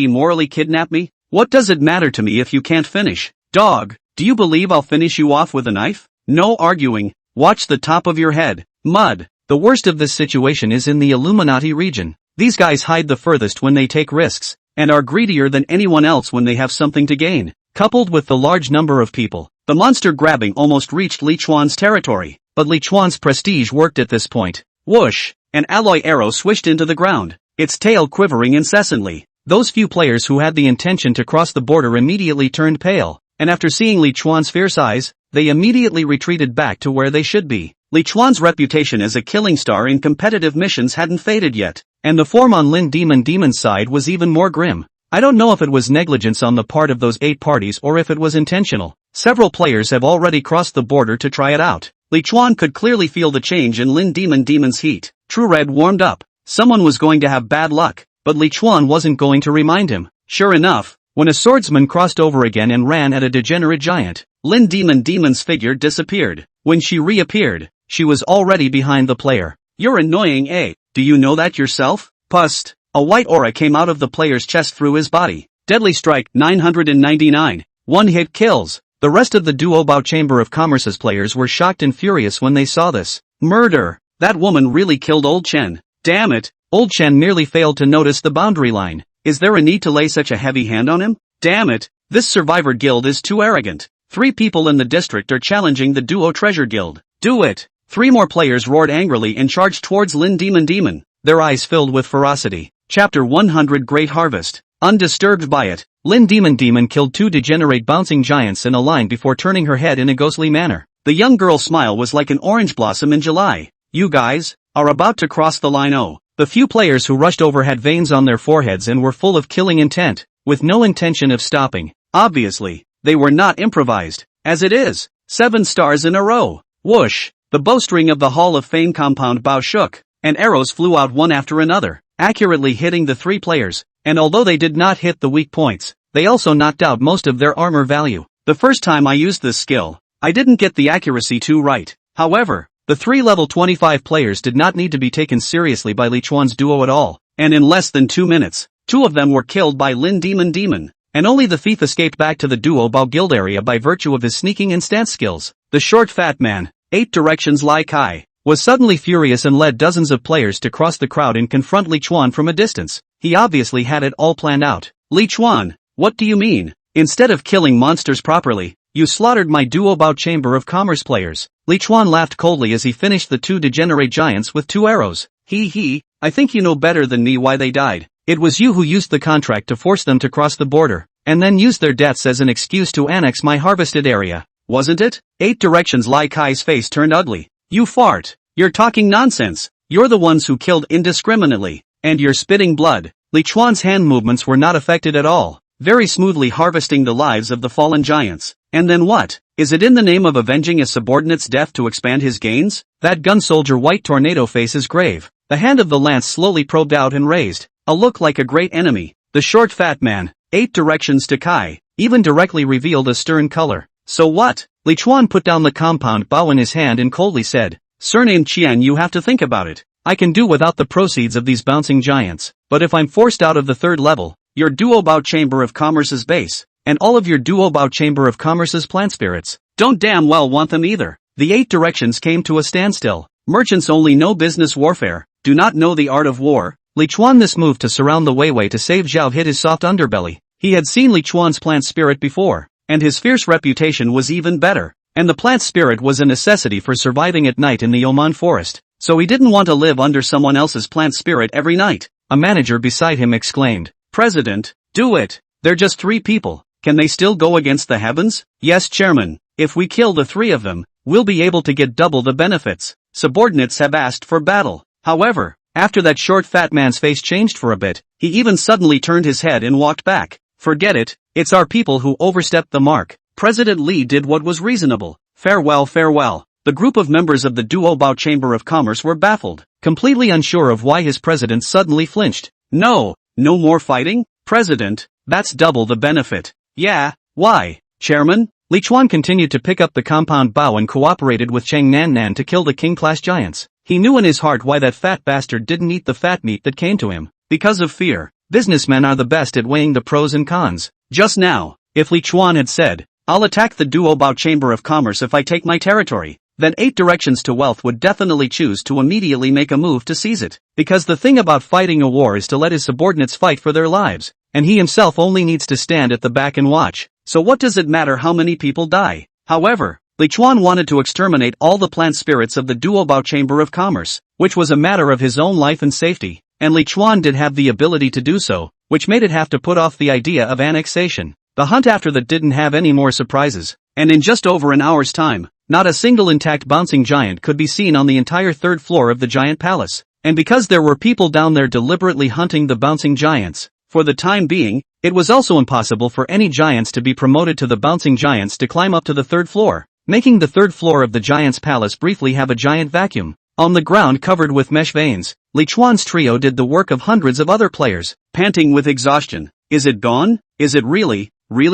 [SPEAKER 2] morally kidnap me? What does it matter to me if you can't finish? Dog, do you believe I'll finish you off with a knife? No arguing. Watch the top of your head. Mud.
[SPEAKER 1] The worst of this situation is in the Illuminati region. These guys hide the furthest when they take risks, and are greedier than anyone else when they have something to gain. Coupled with the large number of people, the monster grabbing almost reached Li Chuan's territory, but Li Chuan's prestige worked at this point. Whoosh! An alloy arrow swished into the ground, its tail quivering incessantly. Those few players who had the intention to cross the border immediately turned pale, and after seeing Li Chuan's fierce eyes, they immediately retreated back to where they should be. Li Chuan's reputation as a killing star in competitive missions hadn't faded yet, and the form on Lin Demon's side was even more grim. I don't know if it was negligence on the part of those 8 parties or if it was intentional. Several players have already crossed the border to try it out. Li Chuan could clearly feel the change in Lin Demon's heat. True Red warmed up. Someone was going to have bad luck, but Li Chuan wasn't going to remind him. Sure enough, when a swordsman crossed over again and ran at a degenerate giant, Lin Demon's figure disappeared. When she reappeared, she was already behind the player. You're annoying, eh? Do you know that yourself? Pust. A white aura came out of the player's chest through his body. Deadly strike, 999. One-hit kills. The rest of the Duobao Chamber of Commerce's players were shocked and furious when they saw this. Murder! That woman really killed Old Chen. Damn it! Old Chen merely failed to notice the boundary line. Is there a need to lay such a heavy hand on him? Damn it! This survivor guild is too arrogant. 3 people in the district are challenging the Duo Treasure Guild. Do it! 3 more players roared angrily and charged towards Lin Demon, their eyes filled with ferocity. Chapter 100 Great Harvest. Undisturbed by it, Lin Demon killed 2 degenerate bouncing giants in a line before turning her head in a ghostly manner. The young girl's smile was like an orange blossom in July. You guys are about to cross the line. Oh. The few players who rushed over had veins on their foreheads and were full of killing intent, with no intention of stopping. Obviously, they were not improvised. As it is, 7 stars in a row. Whoosh! The bowstring of the Hall of Fame compound bow shook, and arrows flew out one after another, accurately hitting the 3 players, and although they did not hit the weak points, they also knocked out most of their armor value. The first time I used this skill, I didn't get the accuracy too right. However, the 3 level 25 players did not need to be taken seriously by Li Chuan's duo at all, and in less than 2 minutes, 2 of them were killed by Lin Demon, and only the thief escaped back to the Duo Bao Guild area by virtue of his sneaking and stance skills. The short fat man, 8 directions Lai Kai, was suddenly furious and led dozens of players to cross the crowd and confront Li Chuan from a distance. He obviously had it all planned out. Li Chuan, what do you mean? Instead of killing monsters properly, you slaughtered my Duo Bao Chamber of Commerce players. Li Chuan laughed coldly as he finished the 2 degenerate giants with 2 arrows. I think you know better than me why they died. It was you who used the contract to force them to cross the border, and then used their deaths as an excuse to annex my harvested area. Wasn't it? 8 directions Lai Kai's face turned ugly. You fart. You're talking nonsense. You're the ones who killed indiscriminately, and you're spitting blood. Li Chuan's hand movements were not affected at all, very smoothly harvesting the lives of the fallen giants. And then what? Is it in the name of avenging a subordinate's death to expand his gains? That gun soldier white tornado face is grave. The hand of the lance slowly probed out and raised, a look like a great enemy. The short fat man, 8 directions to Kai, even directly revealed a stern color. So what? Li Chuan put down the compound bow in his hand and coldly said, Surname Qian, you have to think about it. I can do without the proceeds of these bouncing giants, but if I'm forced out of the 3rd level, your Duo Bao Chamber of Commerce's base, and all of your Duo Bao Chamber of Commerce's plant spirits, don't damn well want them either. The 8 directions came to a standstill. Merchants only know business warfare, do not know the art of war. Li Chuan this move to surround the Weiwei to save Zhao hit his soft underbelly.
[SPEAKER 2] He had seen Li Chuan's plant spirit before, and his fierce reputation was even better. And the plant spirit was a necessity for surviving at night in the Oman forest, so he didn't want to live under someone else's plant spirit every night.
[SPEAKER 1] A manager beside him exclaimed,
[SPEAKER 2] President, do it. They're just 3 people. Can they still go against the heavens? Yes, Chairman. If we kill the 3 of them, we'll be able to get double the benefits. Subordinates have asked for battle. However, after that short fat man's face changed for a bit, he even suddenly turned his head and walked back. Forget it, it's our people who overstepped the mark. President Li did what was reasonable. Farewell, farewell. The group of members of the Duobao Chamber of Commerce were baffled, completely unsure of why his president suddenly flinched. No more fighting? President, that's double the benefit. Yeah, why? Chairman?
[SPEAKER 1] Li Chuan continued to pick up the compound bow and cooperated with Cheng Nan Nan to kill the king-class giants. He knew in his heart why that fat bastard didn't eat the fat meat that came to him. Because of fear. Businessmen are the best at weighing the pros and cons.
[SPEAKER 2] Just now, if Li Chuan had said, I'll attack the Duobao Chamber of Commerce if I take my territory, then 8 directions to wealth would definitely choose to immediately make a move to seize it. Because the thing about fighting a war is to let his subordinates fight for their lives, and he himself only needs to stand at the back and watch. So what does it matter how many people die? However, Li Chuan wanted to exterminate all the plant spirits of the Duobao Chamber of Commerce, which was a matter of his own life and safety, and Li Chuan did have the ability to do so, which made it have to put off the idea of annexation. The hunt after that didn't have any more surprises, and in just over an hour's time, not a single intact bouncing giant could be seen on the entire 3rd floor of the giant palace. And because there were people down there deliberately hunting the bouncing giants, for the time being, it was also impossible for any giants to be promoted to the bouncing giants to climb up to the 3rd floor, making the 3rd floor of the giant's palace briefly have a giant vacuum. On the ground covered with mesh veins, Li Chuan's trio did the work of hundreds of other players, panting with exhaustion. Is it gone? Is it really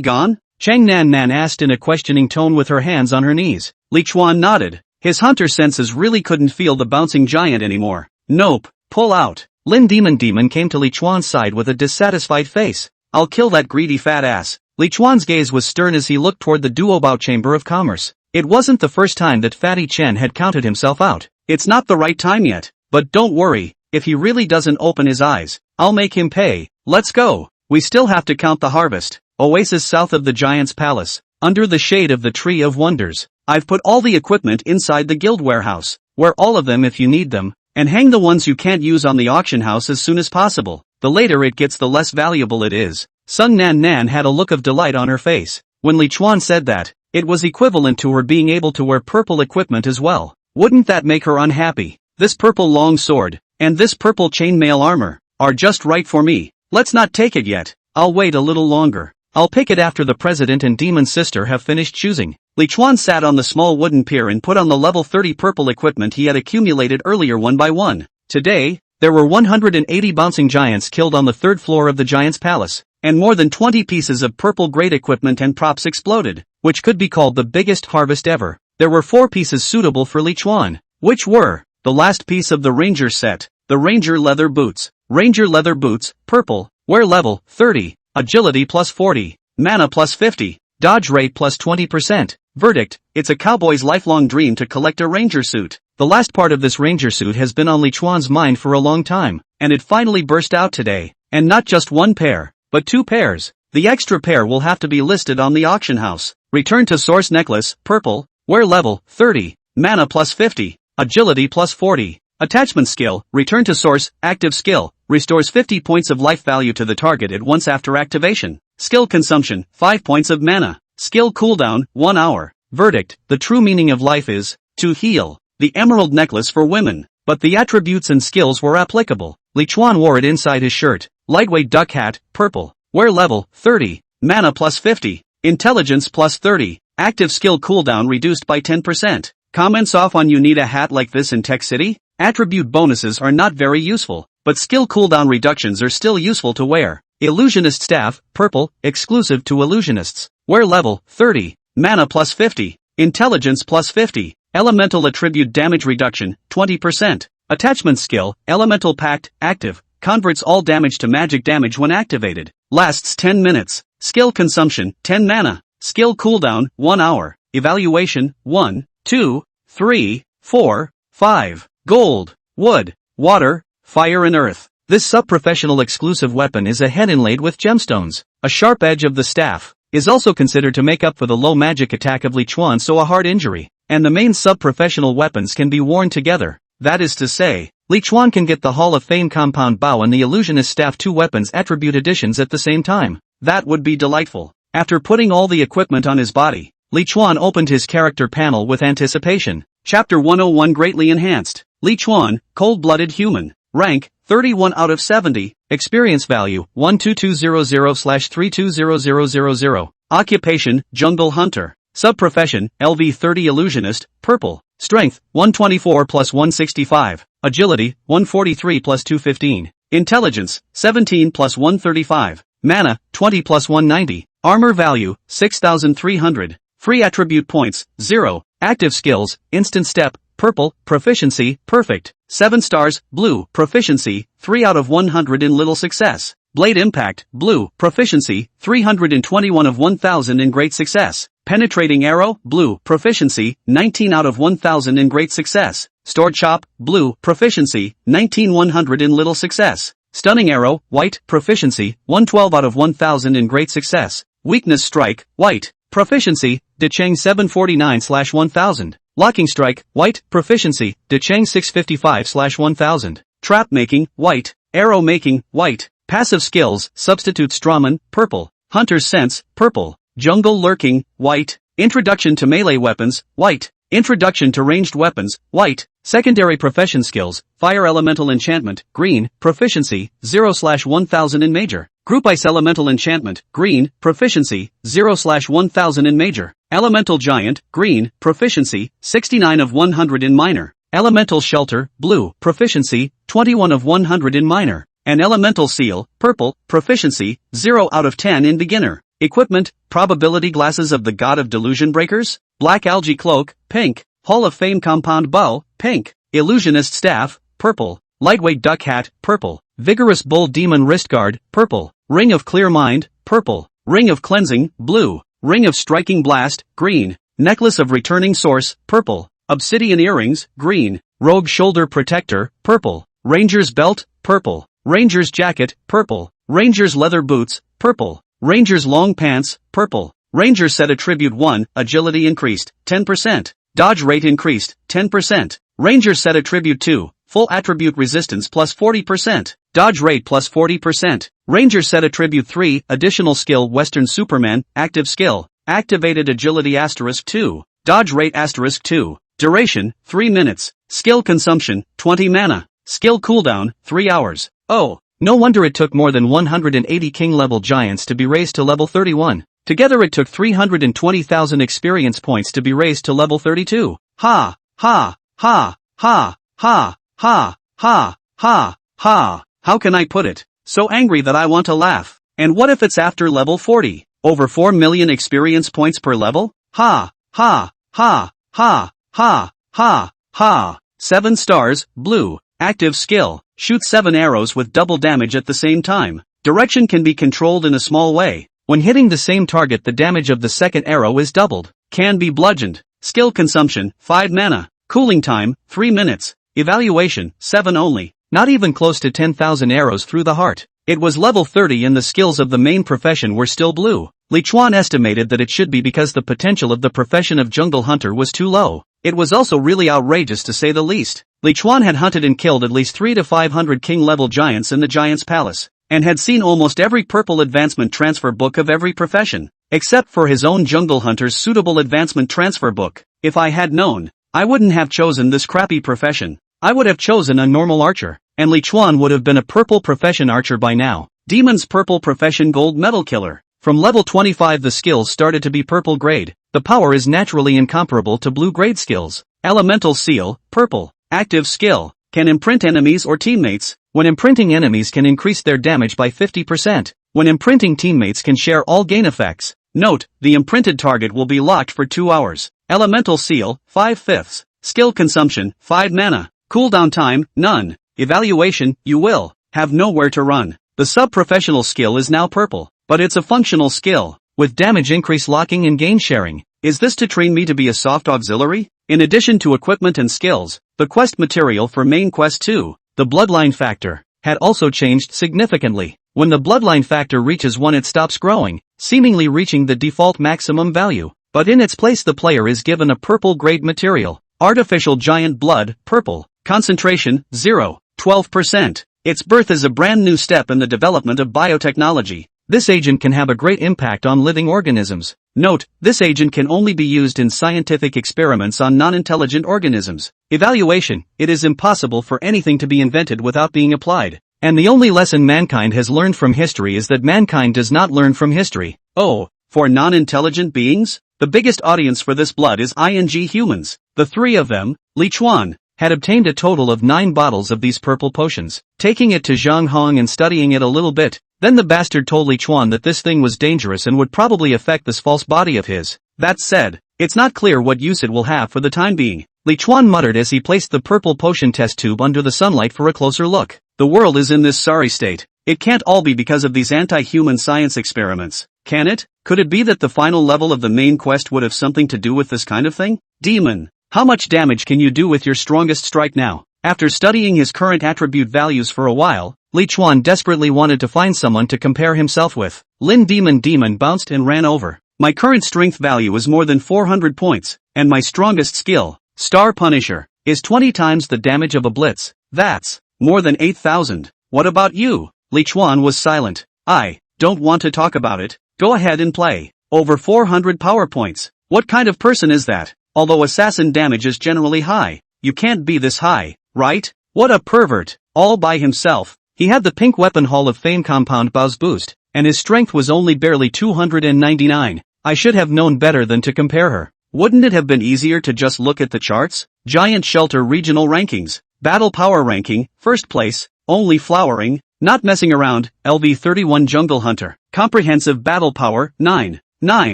[SPEAKER 2] gone?
[SPEAKER 1] Cheng Nan Nan asked in a questioning tone with her hands on her knees.
[SPEAKER 2] Li Chuan nodded. His hunter senses really couldn't feel the bouncing giant anymore. Nope, pull out.
[SPEAKER 1] Lin Demon came to Li Chuan's side with a dissatisfied face.
[SPEAKER 2] I'll kill that greedy fat ass.
[SPEAKER 1] Li Chuan's gaze was stern as he looked toward the Duobao Chamber of Commerce. It wasn't the first time that Fatty Chen had counted himself out.
[SPEAKER 2] It's not the right time yet, but don't worry, if he really doesn't open his eyes, I'll make him pay. Let's go. We still have to count the harvest. Oasis south of the giant's palace, under the shade of the Tree of Wonders. I've put all the equipment inside the guild warehouse. Wear all of them if you need them, and hang the ones you can't use on the auction house as soon as possible. The later it gets, the less valuable it is. Sung Nan Nan had a look of delight on her face. When Li Chuan said that, it was equivalent to her being able to wear purple equipment as well. Wouldn't that make her unhappy? This purple long sword, and this purple chainmail armor, are just right for me. Let's not take it yet. I'll wait a little longer. I'll pick it after the president and demon sister have finished choosing. Li Chuan sat on the small wooden pier and put on the level 30 purple equipment he had accumulated earlier one by one. Today, there were 180 bouncing giants killed on the 3rd floor of the giant's palace, and more than 20 pieces of purple grade equipment and props exploded, which could be called the biggest harvest ever. There were 4 pieces suitable for Li Chuan, which were the last piece of the Ranger set, the Ranger leather boots. Ranger leather boots, purple, wear level 30, agility plus 40, mana plus 50, dodge rate plus 20%. Verdict, it's a cowboy's lifelong dream to collect a ranger suit. The last part of this ranger suit has been on Li Chuan's mind for a long time, and it finally burst out today. And not just 1 pair, but 2 pairs. The extra pair will have to be listed on the auction house. Return to source necklace, purple, wear level 30, mana plus 50, agility plus 40. Attachment skill, return to source, active skill, restores 50 points of life value to the target at once after activation. Skill consumption, 5 points of mana. Skill cooldown, 1 hour. Verdict, the true meaning of life is to heal. The emerald necklace for women, but the attributes and skills were applicable. Li Chuan wore it inside his shirt. Lightweight duck hat, purple, wear level 30, mana plus 50, intelligence plus 30, active skill cooldown reduced by 10%. Comments off on you need a hat like this in Tech City? Attribute bonuses are not very useful, but skill cooldown reductions are still useful to wear. Illusionist staff, purple, exclusive to illusionists. Wear level 30, mana plus 50, intelligence plus 50, elemental attribute damage reduction, 20%. Attachment skill, elemental pact, active, converts all damage to magic damage when activated. Lasts 10 minutes. Skill consumption, 10 mana. Skill cooldown, 1 hour. Evaluation, 1, 2, 3, 4, 5. Gold, wood, water, fire and earth. This sub-professional exclusive weapon is a head inlaid with gemstones.
[SPEAKER 1] a sharp edge of the staff, is also considered to make up for the low magic attack of Li Chuan, so a hard injury, and the main sub-professional weapons can be worn together. That is to say, Li Chuan can get the Hall of Fame compound bow and the illusionist staff 2 weapons attribute additions at the same time. That would be delightful. After putting all the equipment on his body, Li Chuan opened his character panel with anticipation. Chapter 101 Greatly Enhanced. Li Chuan, Cold-Blooded Human. Rank, 31 out of 70. Experience value, 12200/3200000. Occupation, Jungle Hunter. Subprofession, LV30 Illusionist, Purple. Strength, 124 plus 165. Agility, 143 plus 215. Intelligence, 17 plus 135. Mana, 20 plus 190. Armor value, 6,300. Free attribute points, 0. Active skills, Instant Step, Purple, Proficiency, Perfect. 7 stars, Blue, Proficiency, 3 out of 100 in Little Success. Blade Impact, Blue, Proficiency, 321 of 1000 in Great Success. Penetrating Arrow, Blue, Proficiency, 19 out of 1000 in Great Success. Sword Chop, Blue, Proficiency, 19,100 in Little Success. Stunning Arrow, White, Proficiency, 112 out of 1000 in Great Success. Weakness Strike, White, Proficiency, Decheng 749/1000. Locking Strike, White, Proficiency, Decheng 655/1000. Trap Making, White. Arrow Making, White. Passive Skills, Substitute Strawman, Purple. Hunter's Sense, Purple. Jungle Lurking, White. Introduction to Melee Weapons, White. Introduction to Ranged Weapons, White. Secondary Profession Skills, Fire Elemental Enchantment, Green, Proficiency, 0/1000 in Major. Group Ice Elemental Enchantment, Green, Proficiency, 0/1000 in Major. Elemental Giant, Green, Proficiency, 69 of 100 in Minor. Elemental Shelter, Blue, Proficiency, 21 of 100 in Minor. And Elemental Seal, Purple, Proficiency, 0 out of 10 in Beginner. Equipment, Probability Glasses of the God of Delusion Breakers, Black Algae Cloak, Pink. Hall of Fame Compound Bow, Pink. Illusionist Staff, Purple. Lightweight Duck Hat, Purple. Vigorous Bull Demon Wrist Guard, Purple. Ring of Clear Mind, Purple. Ring of Cleansing, Blue. Ring of Striking Blast, Green. Necklace of Returning Source, Purple. Obsidian Earrings, Green. Rogue Shoulder Protector, Purple. Ranger's Belt, Purple. Ranger's Jacket, Purple. Ranger's Leather Boots, Purple. Ranger's Long Pants, Purple. Ranger Set Attribute 1, Agility increased, 10%. Dodge Rate increased, 10%. Ranger Set Attribute 2, Full Attribute Resistance plus 40%. Dodge Rate plus 40%. Ranger Set Attribute 3, Additional Skill Western Superman, Active Skill. Activated Agility *2. Dodge Rate *2. Duration, 3 minutes. Skill Consumption, 20 mana. Skill Cooldown, 3 hours. Oh, no wonder it took more than 180 King-level giants to be raised to level 31. Together it took 320,000 experience points to be raised to level 32. Ha, ha, ha, ha, ha, ha, ha, ha, ha. How can I put it? So angry that I want to laugh. And what if it's after level 40? Over 4 million experience points per level? Ha, ha, ha, ha, ha, ha, ha. 7 stars, Blue. Active Skill. Shoot 7 arrows with double damage at the same time. Direction can be controlled in a small way. When hitting the same target, the damage of the second arrow is doubled. Can be bludgeoned. Skill Consumption, 5 mana. Cooling time, 3 minutes. Evaluation, 7 only. Not even close to 10,000 arrows through the heart. It was level 30 and the skills of the main profession were still blue. Li Chuan estimated that it should be because the potential of the profession of jungle hunter was too low. It was also really outrageous to say the least. Li Chuan had hunted and killed at least 300 to 500 king-level giants in the Giant's Palace, and had seen almost every purple advancement transfer book of every profession, except for his own jungle hunter's suitable advancement transfer book. If I had known, I wouldn't have chosen this crappy profession. I would have chosen a normal archer, and Li Chuan would have been a purple profession archer by now. Demon's Purple Profession Gold Medal Killer. From level 25 the skills started to be purple grade. The power is naturally incomparable to blue grade skills. Elemental Seal, Purple. Active Skill. Can imprint enemies or teammates. When imprinting enemies can increase their damage by 50%. When imprinting teammates can share all gain effects. Note, the imprinted target will be locked for 2 hours. Elemental Seal, 5/5. Skill Consumption, 5 mana. Cooldown time, none. Evaluation, you will have nowhere to run. The sub-professional skill is now purple, but it's a functional skill, with damage increase locking and gain sharing. Is this to train me to be a soft auxiliary? In addition to equipment and skills, the quest material for main quest 2, the bloodline factor, had also changed significantly. When the bloodline factor reaches 1 it stops growing, seemingly reaching the default maximum value. But in its place the player is given a purple grade material. Artificial giant blood, purple. Concentration, 0, 12%. Its birth is a brand new step in the development of biotechnology. This agent can have a great impact on living organisms. Note, this agent can only be used in scientific experiments on non-intelligent organisms. Evaluation, it is impossible for anything to be invented without being applied. And the only lesson mankind has learned from history is that mankind does not learn from history.
[SPEAKER 2] Oh, for non-intelligent beings? The biggest audience for this blood is humans. The 3 of them, Li Chuan,
[SPEAKER 1] had obtained a total of 9 bottles of these purple potions. Taking it to Zhang Hong and studying it a little bit, then the bastard told Li Chuan that this thing was dangerous and would probably affect this false body of his. That said, it's not clear what use it will have for the time being. Li Chuan muttered as he placed the purple potion test tube under the sunlight for a closer look. The world is in this sorry state. It can't all be because of these anti-human science experiments, can it? Could it be that the final level of the main quest would have something to do with this kind of thing? Demon, how much damage can you do with your strongest strike now? After studying his current attribute values for a while, Li Chuan desperately wanted to find someone to compare himself with. Lin Demon bounced and ran over. My current strength value is more than 400 points, and my strongest skill, Star Punisher, is 20 times the damage of a blitz. That's more than 8,000. What about you? Li Chuan was silent. I don't want to talk about it. Go ahead and play. Over 400 power points. What kind of person is that? Although assassin damage is generally high, you can't be this high, right? What a pervert. All by himself. He had the pink weapon Hall of Fame compound Bao's boost, and his strength was only barely 299. I should have known better than to compare her. Wouldn't it have been easier to just look at the charts? Giant Shelter Regional Rankings. Battle Power Ranking, first place, only flowering, not messing around, LV31 Jungle Hunter. Comprehensive Battle Power, 9.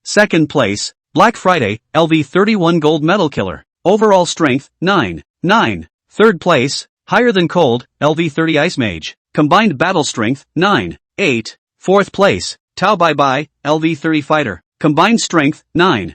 [SPEAKER 1] Second place, Black Friday, LV31 Gold Medal Killer. Overall Strength, 9. Third place, Higher Than Cold, LV30 Ice Mage. Combined Battle Strength, 9. Fourth place, Tao Bai Bai, LV30 Fighter. Combined Strength, 9.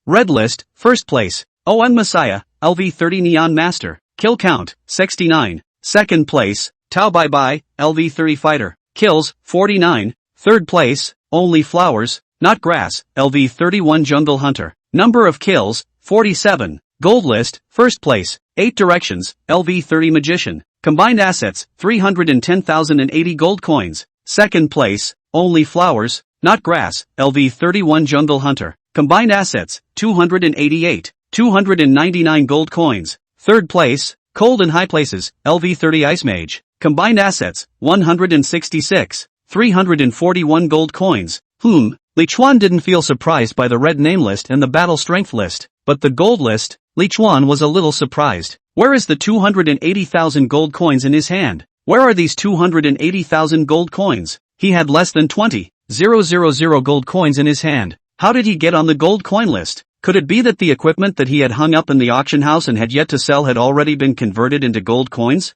[SPEAKER 1] Red List, first place, ON Messiah, LV30 Neon Master. Kill count, 69. Second place, Tao Bai Bai, LV30 Fighter. Kills, 49. Third place, Only Flowers, Not Grass, LV31 Jungle Hunter. Number of kills, 47. Gold List, first place, 8 Directions, LV30 Magician. Combined assets, 310,080 gold coins. Second place, Only Flowers, Not Grass, LV31 Jungle Hunter. Combined assets, 288. 299 gold coins. Third place, Cold and High Places, LV30 Ice Mage. Combined assets, 166. 341 gold coins. Li Chuan didn't feel surprised by the red name list and the battle strength list, but the gold list, Li Chuan was a little surprised. Where is the 280,000 gold coins in his hand? Where are these 280,000 gold coins? He had less than 20,000 gold coins in his hand. How did he get on the gold coin list? Could it be that the equipment that he had hung up in the auction house and had yet to sell had already been converted into gold coins?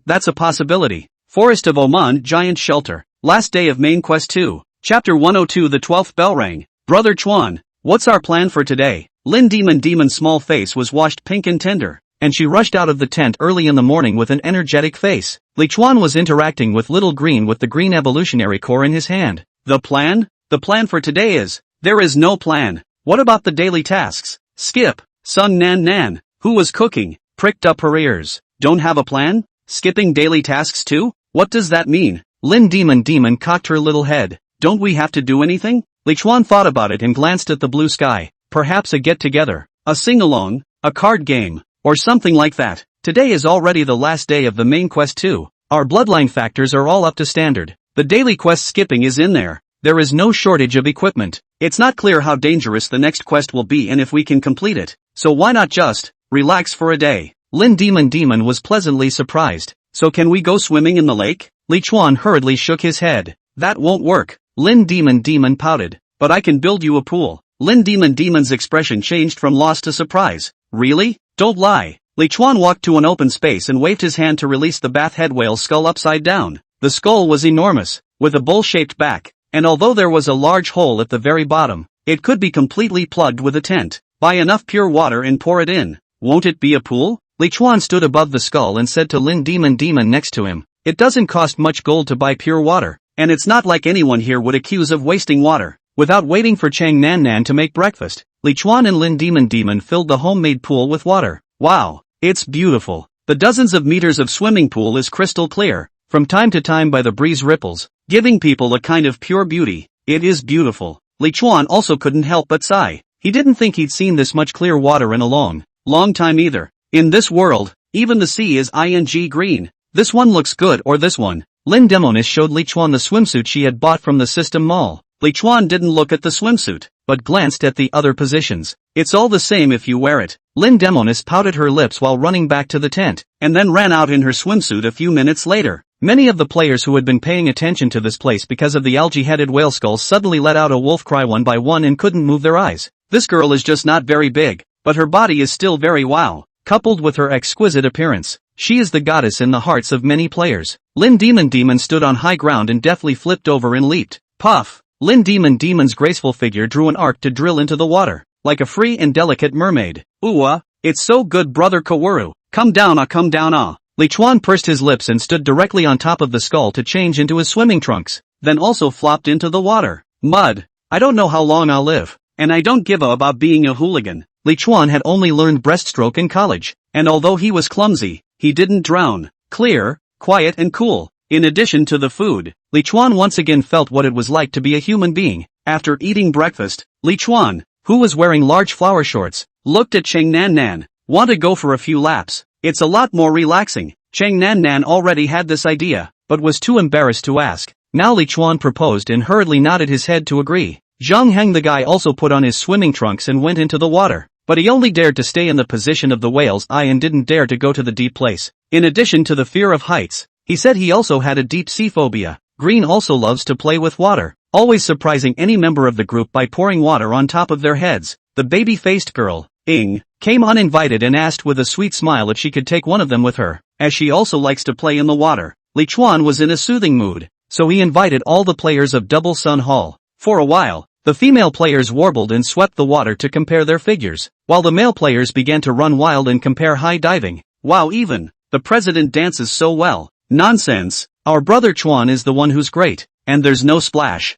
[SPEAKER 1] That's a possibility. Forest of Oman Giant Shelter. Last day of Main Quest 2. Chapter 102 The 12th bell rang. Brother Chuan, what's our plan for today? Lin Demon's small face was washed pink and tender, and she rushed out of the tent early in the morning with an energetic face. Li Chuan was interacting with Little Green with the green evolutionary core in his hand. The plan? The plan for today is, there is no plan. What about the daily tasks? Skip. Sung Nan, who was cooking, pricked up her ears. Don't have a plan? Skipping daily tasks too? What does that mean? Lin Demon cocked her little head. Don't we have to do anything? Li Chuan thought about it and glanced at the blue sky. Perhaps a get-together, a sing-along, a card game, or something like that. Today is already the last day of the main quest 2. Our bloodline factors are all up to standard. The daily quest skipping is in there. There is no shortage of equipment. It's not clear how dangerous the next quest will be and if we can complete it. So why not just relax for a day? Lin Demon was pleasantly surprised. So can we go swimming in the lake? Li Chuan hurriedly shook his head. That won't work. Lin Demon pouted. But I can build you a pool. Lin Demon's expression changed from loss to surprise. Really? Don't lie. Li Chuan walked to an open space and waved his hand to release the bath head whale's skull upside down. The skull was enormous, with a bowl-shaped back, and although there was a large hole at the very bottom, it could be completely plugged with a tent. Buy enough pure water and pour it in. Won't it be a pool? Li Chuan stood above the skull and said to Lin Demon next to him. It doesn't cost much gold to buy pure water, and it's not like anyone here would accuse of wasting water. Without waiting for Chang Nan Nan to make breakfast, Li Chuan and Lin Demon filled the homemade pool with water. Wow, it's beautiful. The dozens of meters of swimming pool is crystal clear, from time to time by the breeze ripples, giving people a kind of pure beauty. It is beautiful. Li Chuan also couldn't help but sigh. He didn't think he'd seen this much clear water in a long time either. In this world, even the sea is green. This one looks good, or this one. Lin Demonis showed Li Chuan the swimsuit she had bought from the System Mall. Li Chuan didn't look at the swimsuit, but glanced at the other positions. It's all the same if you wear it. Lin Demonis pouted her lips while running back to the tent, and then ran out in her swimsuit a few minutes later. Many of the players who had been paying attention to this place because of the algae-headed whale skulls suddenly let out a wolf cry one by one and couldn't move their eyes. This girl is just not very big, but her body is still very wow, coupled with her exquisite appearance. She is the goddess in the hearts of many players. Lin Demon stood on high ground and deftly flipped over and leaped. Puff! Lin Demon's graceful figure drew an arc to drill into the water, like a free and delicate mermaid. Ooh, it's so good, brother Kaworu. Come down ah. Li Chuan pursed his lips and stood directly on top of the skull to change into his swimming trunks, then also flopped into the water. Mud. I don't know how long I'll live, and I don't give a about being a hooligan. Li Chuan had only learned breaststroke in college, and although he was clumsy, he didn't drown. Clear, quiet and cool. In addition to the food, Li Chuan once again felt what it was like to be a human being. After eating breakfast, Li Chuan, who was wearing large flower shorts, looked at Chang Nan Nan. Want to go for a few laps? It's a lot more relaxing. Chang Nan Nan already had this idea, but was too embarrassed to ask. Now Li Chuan proposed and hurriedly nodded his head to agree. Zhang Heng the guy also put on his swimming trunks and went into the water, but he only dared to stay in the position of the whale's eye and didn't dare to go to the deep place. In addition to the fear of heights, he said he also had a deep sea phobia. Green also loves to play with water, always surprising any member of the group by pouring water on top of their heads. The baby-faced girl, Ing, came uninvited and asked with a sweet smile if she could take one of them with her, as she also likes to play in the water. Li Chuan was in a soothing mood, so he invited all the players of Double Sun Hall. For a while, the female players warbled and swept the water to compare their figures, while the male players began to run wild and compare high diving. Wow, even the president dances so well. Nonsense, our brother Chuan is the one who's great, and there's no splash.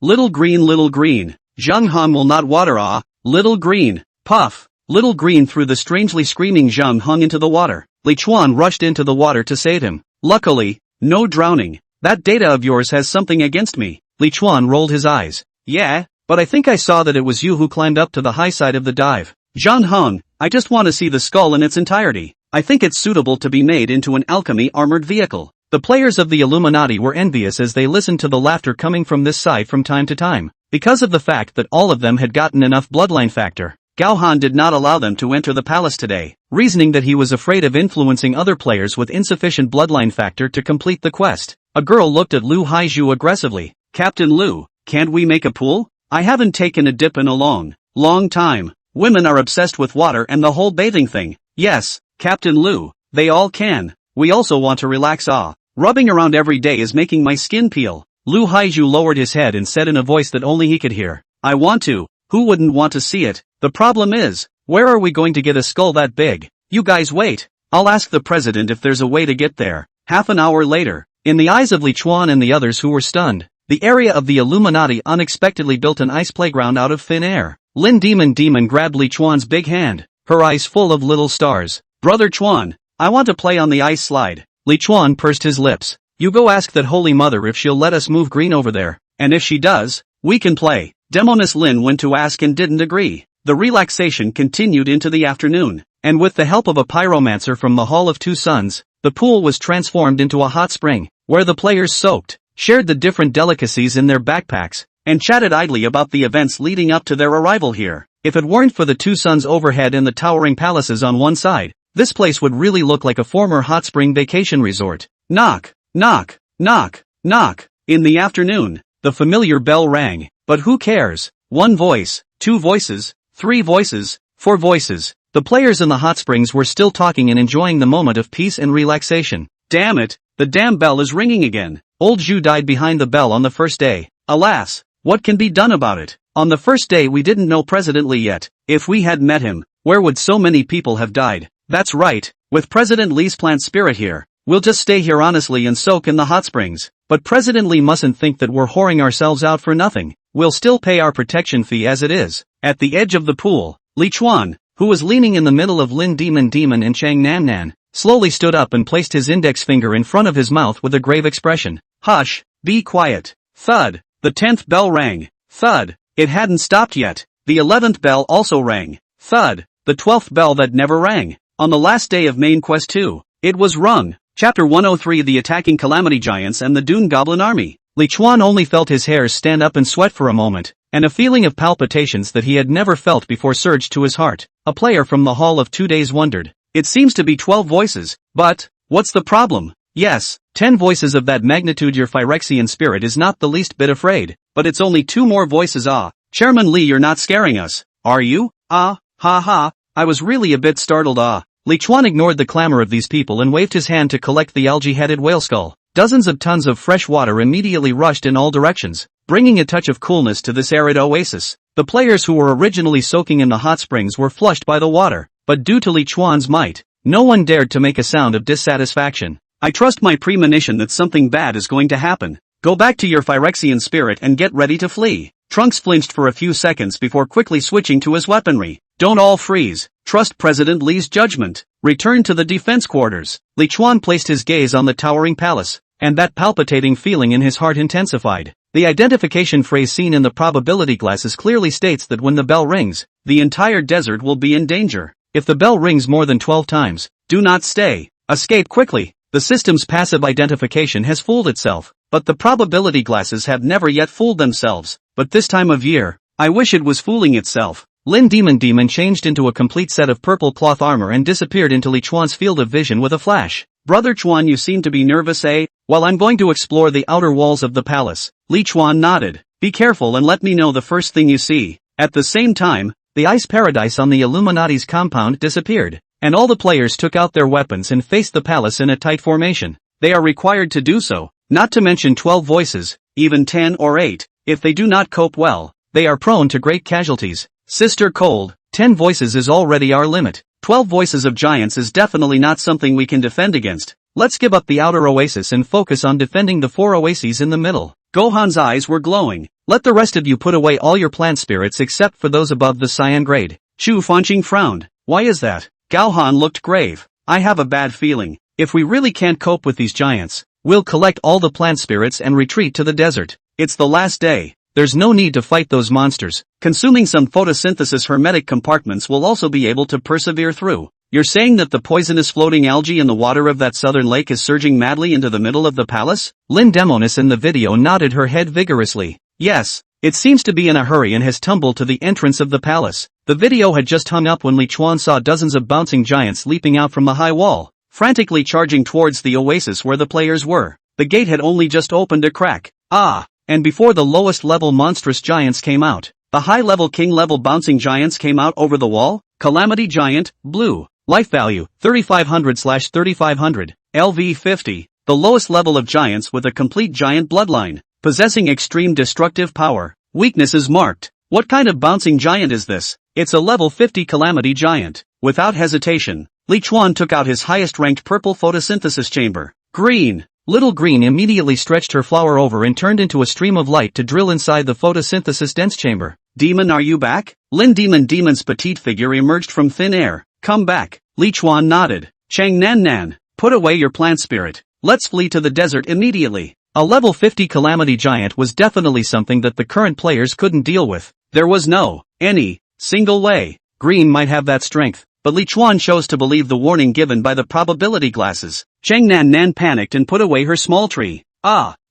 [SPEAKER 1] Little green. Zhang Han will not water ah, little green. Puff, little green threw the strangely screaming Zhang Hung into the water. Li Chuan rushed into the water to save him. Luckily, no drowning. That data of yours has something against me. Li Chuan rolled his eyes. Yeah, but I think I saw that it was you who climbed up to the high side of the dive. Zhang Hung, I just want to see the skull in its entirety. I think it's suitable to be made into an alchemy armored vehicle. The players of the Illuminati were envious as they listened to the laughter coming from this side from time to time. Because of the fact that all of them had gotten enough bloodline factor, Gao Han did not allow them to enter the palace today, reasoning that he was afraid of influencing other players with insufficient bloodline factor to complete the quest. A girl looked at Lu Haizhu aggressively. Captain Lu, can't we make a pool? I haven't taken a dip in a long time. Women are obsessed with water and the whole bathing thing. Yes, Captain Lu, they all can. We also want to relax ah. Rubbing around every day is making my skin peel. Lu Haizhu lowered his head and said in a voice that only he could hear. I want to. Who wouldn't want to see it? The problem is, where are we going to get a skull that big? You guys wait. I'll ask the president if there's a way to get there. Half an hour later, in the eyes of Li Chuan and the others who were stunned, the area of the Illuminati unexpectedly built an ice playground out of thin air. Lin Demon grabbed Li Chuan's big hand, her eyes full of little stars. Brother Chuan, I want to play on the ice slide. Li Chuan pursed his lips. You go ask that Holy Mother if she'll let us move green over there, and if she does, we can play. Demoness Lin went to ask and didn't agree. The relaxation continued into the afternoon, and with the help of a pyromancer from the Hall of Two Suns, the pool was transformed into a hot spring, where the players soaked, shared the different delicacies in their backpacks, and chatted idly about the events leading up to their arrival here. If it weren't for the Two Suns overhead and the towering palaces on one side, this place would really look like a former hot spring vacation resort. Knock, knock, knock, knock. In the afternoon, the familiar bell rang, but who cares? One voice, two voices, three voices, four voices. The players in the hot springs were still talking and enjoying the moment of peace and relaxation. Damn it, the damn bell is ringing again. Old Zhu died behind the bell on the first day. Alas, what can be done about it? On the first day we didn't know President Li yet. If we had met him, where would so many people have died? That's right, with President Li's plant spirit here,
[SPEAKER 2] we'll just stay here honestly and soak in the hot springs. But President Lee mustn't think that we're whoring ourselves out for nothing. We'll still pay our protection fee as it is. At the edge of the pool, Li Chuan, who was leaning in the middle of Lin Demon and Chang Nan, slowly stood up and placed his index finger in front of his mouth with a grave expression. Hush, be quiet. Thud. The 10th bell rang. Thud. It hadn't stopped yet. The 11th bell also rang. Thud. The 12th bell that never rang. On the last day of Main Quest 2, it was rung. Chapter 103: The Attacking Calamity Giants and the Dune Goblin Army. Li Chuan only felt his hairs stand up and sweat for a moment, and a feeling of palpitations that he had never felt before surged to his heart. A player from the Hall of 2 Days wondered. It seems to be 12 voices, but what's the problem? Yes, 10 voices of that magnitude. Your Phyrexian spirit is not the least bit afraid, but it's only 2 more voices. Chairman Lee, you're not scaring us, are you? Ha ha, I was really a bit startled. Li Chuan ignored the clamor of these people and waved his hand to collect the algae-headed whale skull. Dozens of tons of fresh water immediately rushed in all directions, bringing a touch of coolness to this arid oasis. The players who were originally soaking in the hot springs were flushed by the water, but due to Li Chuan's might, no one dared to make a sound of dissatisfaction. I trust my premonition that something bad is going to happen. Go back to your Phyrexian spirit and get ready to flee. Trunks flinched for a few seconds before quickly switching to his weaponry. Don't all freeze. Trust President Lee's judgment. Return to the defense quarters. Li Chuan placed his gaze on the towering palace, and that palpitating feeling in his heart intensified. The identification phrase seen in the probability glasses clearly states that when the bell rings, the entire desert will be in danger. If the bell rings more than 12 times, do not stay. Escape quickly. The system's passive identification has fooled itself, but the probability glasses have never yet fooled themselves. But this time of year, I wish it was fooling itself. Lin Demon changed into a complete set of purple cloth armor and disappeared into Li Chuan's field of vision with a flash. Brother Chuan, you seem to be nervous, eh? Well, I'm going to explore the outer walls of the palace. Li Chuan nodded. Be careful and let me know the first thing you see. At the same time, the ice paradise on the Illuminati's compound disappeared, and all the players took out their weapons and faced the palace in a tight formation. They are required to do so, not to mention 12 voices, even 10 or 8, if they do not cope well, they are prone to great casualties. Sister Cold, 10 voices is already our limit. 12 voices of giants is definitely not something we can defend against. Let's give up the outer oasis and focus on defending the 4 oases in the middle. Gohan's eyes were glowing. Let the rest of you put away all your plant spirits except for those above the cyan grade. Chu Fanqing frowned. Why is that? Gaohan looked grave. I have a bad feeling. If we really can't cope with these giants, we'll collect all the plant spirits and retreat to the desert. It's the last day. There's no need to fight those monsters. Consuming some photosynthesis hermetic compartments will also be able to persevere through. You're saying that the poisonous floating algae in the water of that southern lake is surging madly into the middle of the palace? Lin Demonis in the video nodded her head vigorously. Yes, it seems to be in a hurry and has tumbled to the entrance of the palace. The video had just hung up when Li Chuan saw dozens of bouncing giants leaping out from the high wall, frantically charging towards the oasis where the players were. The gate had only just opened a crack. And before the lowest level monstrous giants came out, the high level king level bouncing giants came out over the wall. Calamity Giant, blue. Life value, 3500/3500. LV 50. The lowest level of giants with a complete giant bloodline. Possessing extreme destructive power. Weakness is marked. What kind of bouncing giant is this? It's a level 50 Calamity Giant. Without hesitation, Li Chuan took out his highest ranked purple photosynthesis chamber. Green. Little Green immediately stretched her flower over and turned into a stream of light to drill inside the photosynthesis dense chamber. Demon, are you back? Lin Demon's petite figure emerged from thin air. Come back. Li Chuan nodded. Chang Nan, put away your plant spirit. Let's flee to the desert immediately. A level 50 Calamity Giant was definitely something that the current players couldn't deal with. There was no, any, single way. Green might have that strength, but Li Chuan chose to believe the warning given by the probability glasses. Chang Nan panicked and put away her small tree.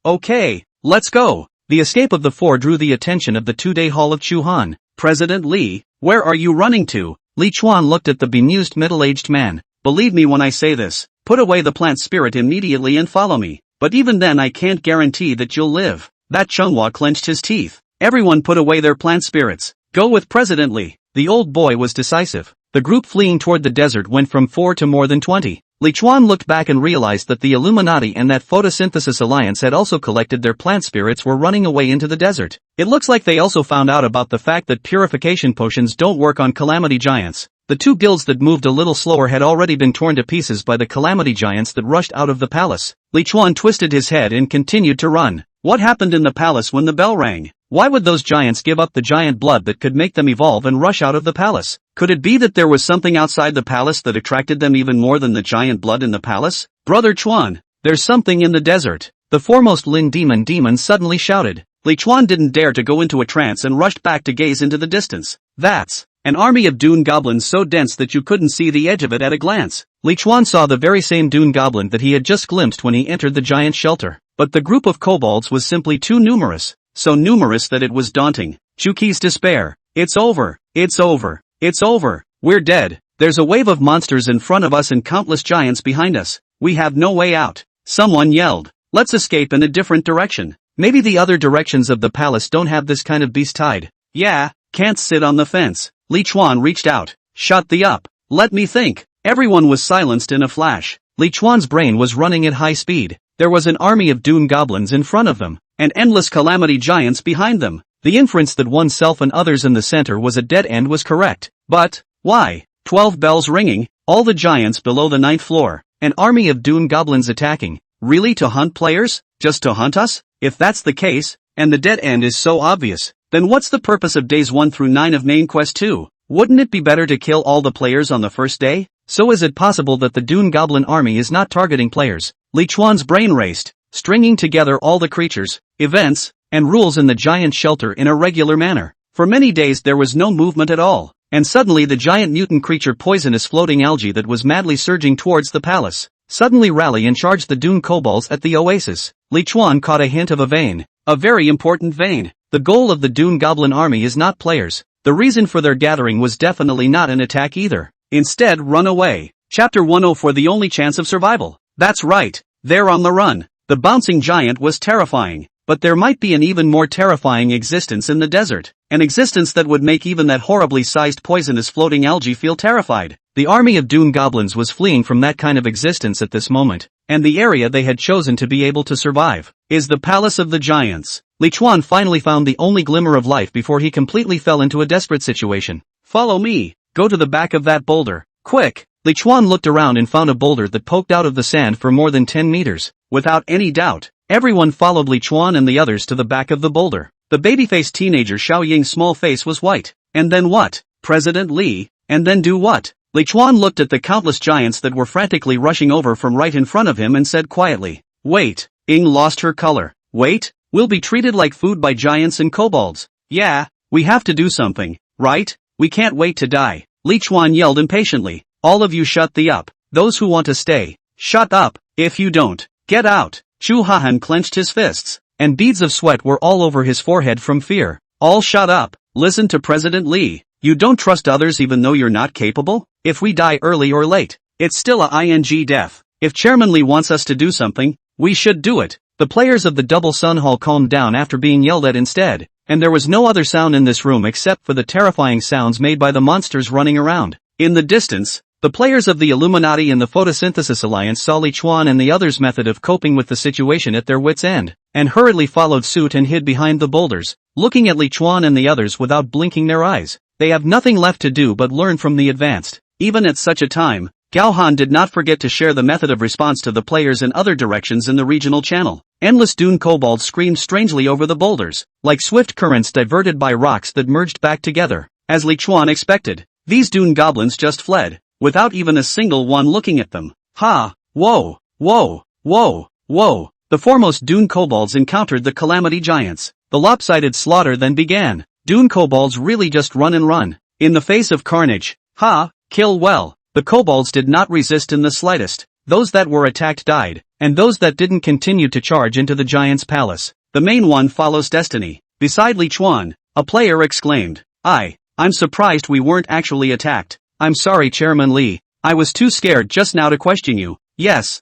[SPEAKER 2] Okay, let's go. The escape of the 4 drew the attention of the 2-day Hall of Chuhan. President Lee, where are you running to? Li Chuan looked at the bemused middle-aged man. Believe me when I say this, put away the plant spirit immediately and follow me. But even then I can't guarantee that you'll live. That Chunghua clenched his teeth. Everyone put away their plant spirits. Go with President Lee. The old boy was decisive. The group fleeing toward the desert went from 4 to more than 20. Li Chuan looked back and realized that the Illuminati and that photosynthesis alliance had also collected their plant spirits were running away into the desert. It looks like they also found out about the fact that purification potions don't work on Calamity Giants.
[SPEAKER 1] The two guilds that moved a little slower had already been torn to pieces by the calamity giants that rushed out of the palace. Li Chuan twisted his head and continued to run. What happened in the palace when the bell rang? Why would those giants give up the giant blood that could make them evolve and rush out of the palace? Could it be that there was something outside the palace that attracted them even more than the giant blood in the palace? Brother Chuan, there's something in the desert. The foremost Lin demon suddenly shouted. Li Chuan didn't dare to go into a trance and rushed back to gaze into the distance. That's an army of dune goblins so dense that you couldn't see the edge of it at a glance. Li Chuan saw the very same dune goblin that he had just glimpsed when he entered the giant shelter. But the group of kobolds was simply too numerous. So numerous that it was daunting. Chuki's despair. It's over. It's over. It's over. We're dead. There's a wave of monsters in front of us and countless giants behind us. We have no way out. Someone yelled. Let's escape in a different direction. Maybe the other directions of the palace don't have this kind of beast tied. Yeah, can't sit on the fence. Li Chuan reached out. Shut the up. Let me think. Everyone was silenced in a flash. Li Chuan's brain was running at high speed. There was an army of dune goblins in front of them, and endless calamity giants behind them. The inference that oneself and others in the center was a dead end was correct. But, why? 12 bells ringing, all the giants below the 9th floor, an army of dune goblins attacking. Really to hunt players? Just to hunt us? If that's the case, and the dead end is so obvious, then what's the purpose of days 1 through 9 of Main Quest 2? Wouldn't it be better to kill all the players on the first day? So is it possible that the dune goblin army is not targeting players? Li Chuan's brain raced, stringing together all the creatures, events, and rules in the giant shelter in a regular manner. For many days there was no movement at all, and suddenly the giant mutant creature poisonous floating algae that was madly surging towards the palace suddenly rally and charge the dune kobolds at the oasis. Li Chuan caught a hint of a vein, a very important vein. The goal of the dune goblin army is not players. The reason for their gathering was definitely not an attack either. Instead, run away. Chapter 104 The only chance of survival. That's right, they're on the run. The bouncing giant was terrifying, but there might be an even more terrifying existence in the desert. An existence that would make even that horribly sized poisonous floating algae feel terrified. The army of dune goblins was fleeing from that kind of existence at this moment, and the area they had chosen to be able to survive is the Palace of the Giants. Li Chuan finally found the only glimmer of life before he completely fell into a desperate situation. Follow me. Go to the back of that boulder. Quick! Li Chuan looked around and found a boulder that poked out of the sand for more than 10 meters. Without any doubt, everyone followed Li Chuan and the others to the back of the boulder. The baby-faced teenager Xiao Ying's small face was white. And then what? President Li? And then do what? Li Chuan looked at the countless giants that were frantically rushing over from right in front of him and said quietly, Wait. Ying lost her color. Wait? We'll be treated like food by giants and kobolds. Yeah, we have to do something, right? We can't wait to die. Li Chuan yelled impatiently. All of you shut the up. Those who want to stay, shut up. If you don't, get out. Chu Hahan clenched his fists, and beads of sweat were all over his forehead from fear. All shut up. Listen to President Li. You don't trust others even though you're not capable? If we die early or late, it's still a ing death. If Chairman Li wants us to do something, we should do it. The players of the Double Sun Hall calmed down after being yelled at instead, and there was no other sound in this room except for the terrifying sounds made by the monsters running around. In the distance, the players of the Illuminati and the Photosynthesis Alliance saw Li Chuan and the others' method of coping with the situation at their wits' end, and hurriedly followed suit and hid behind the boulders, looking at Li Chuan and the others without blinking their eyes. They have nothing left to do but learn from the advanced. Even at such a time, Gao Han did not forget to share the method of response to the players in other directions in the regional channel. Endless dune kobolds screamed strangely over the boulders, like swift currents diverted by rocks that merged back together. As Li Chuan expected, these dune goblins just fled, without even a single one looking at them. Ha! Whoa! Whoa! Whoa! Whoa! The foremost dune kobolds encountered the calamity giants. The lopsided slaughter then began. Dune kobolds really just run and run. In the face of carnage. Ha! Kill well. The kobolds did not resist in the slightest. Those that were attacked died, and those that didn't continued to charge into the giant's palace. The main one follows destiny. Beside Li Chuan, a player exclaimed, I'm surprised we weren't actually attacked. I'm sorry Chairman Li, I was too scared just now to question you. Yes,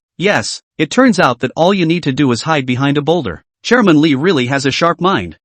[SPEAKER 1] it turns out that all you need to do is hide behind a boulder. Chairman Li really has a sharp mind.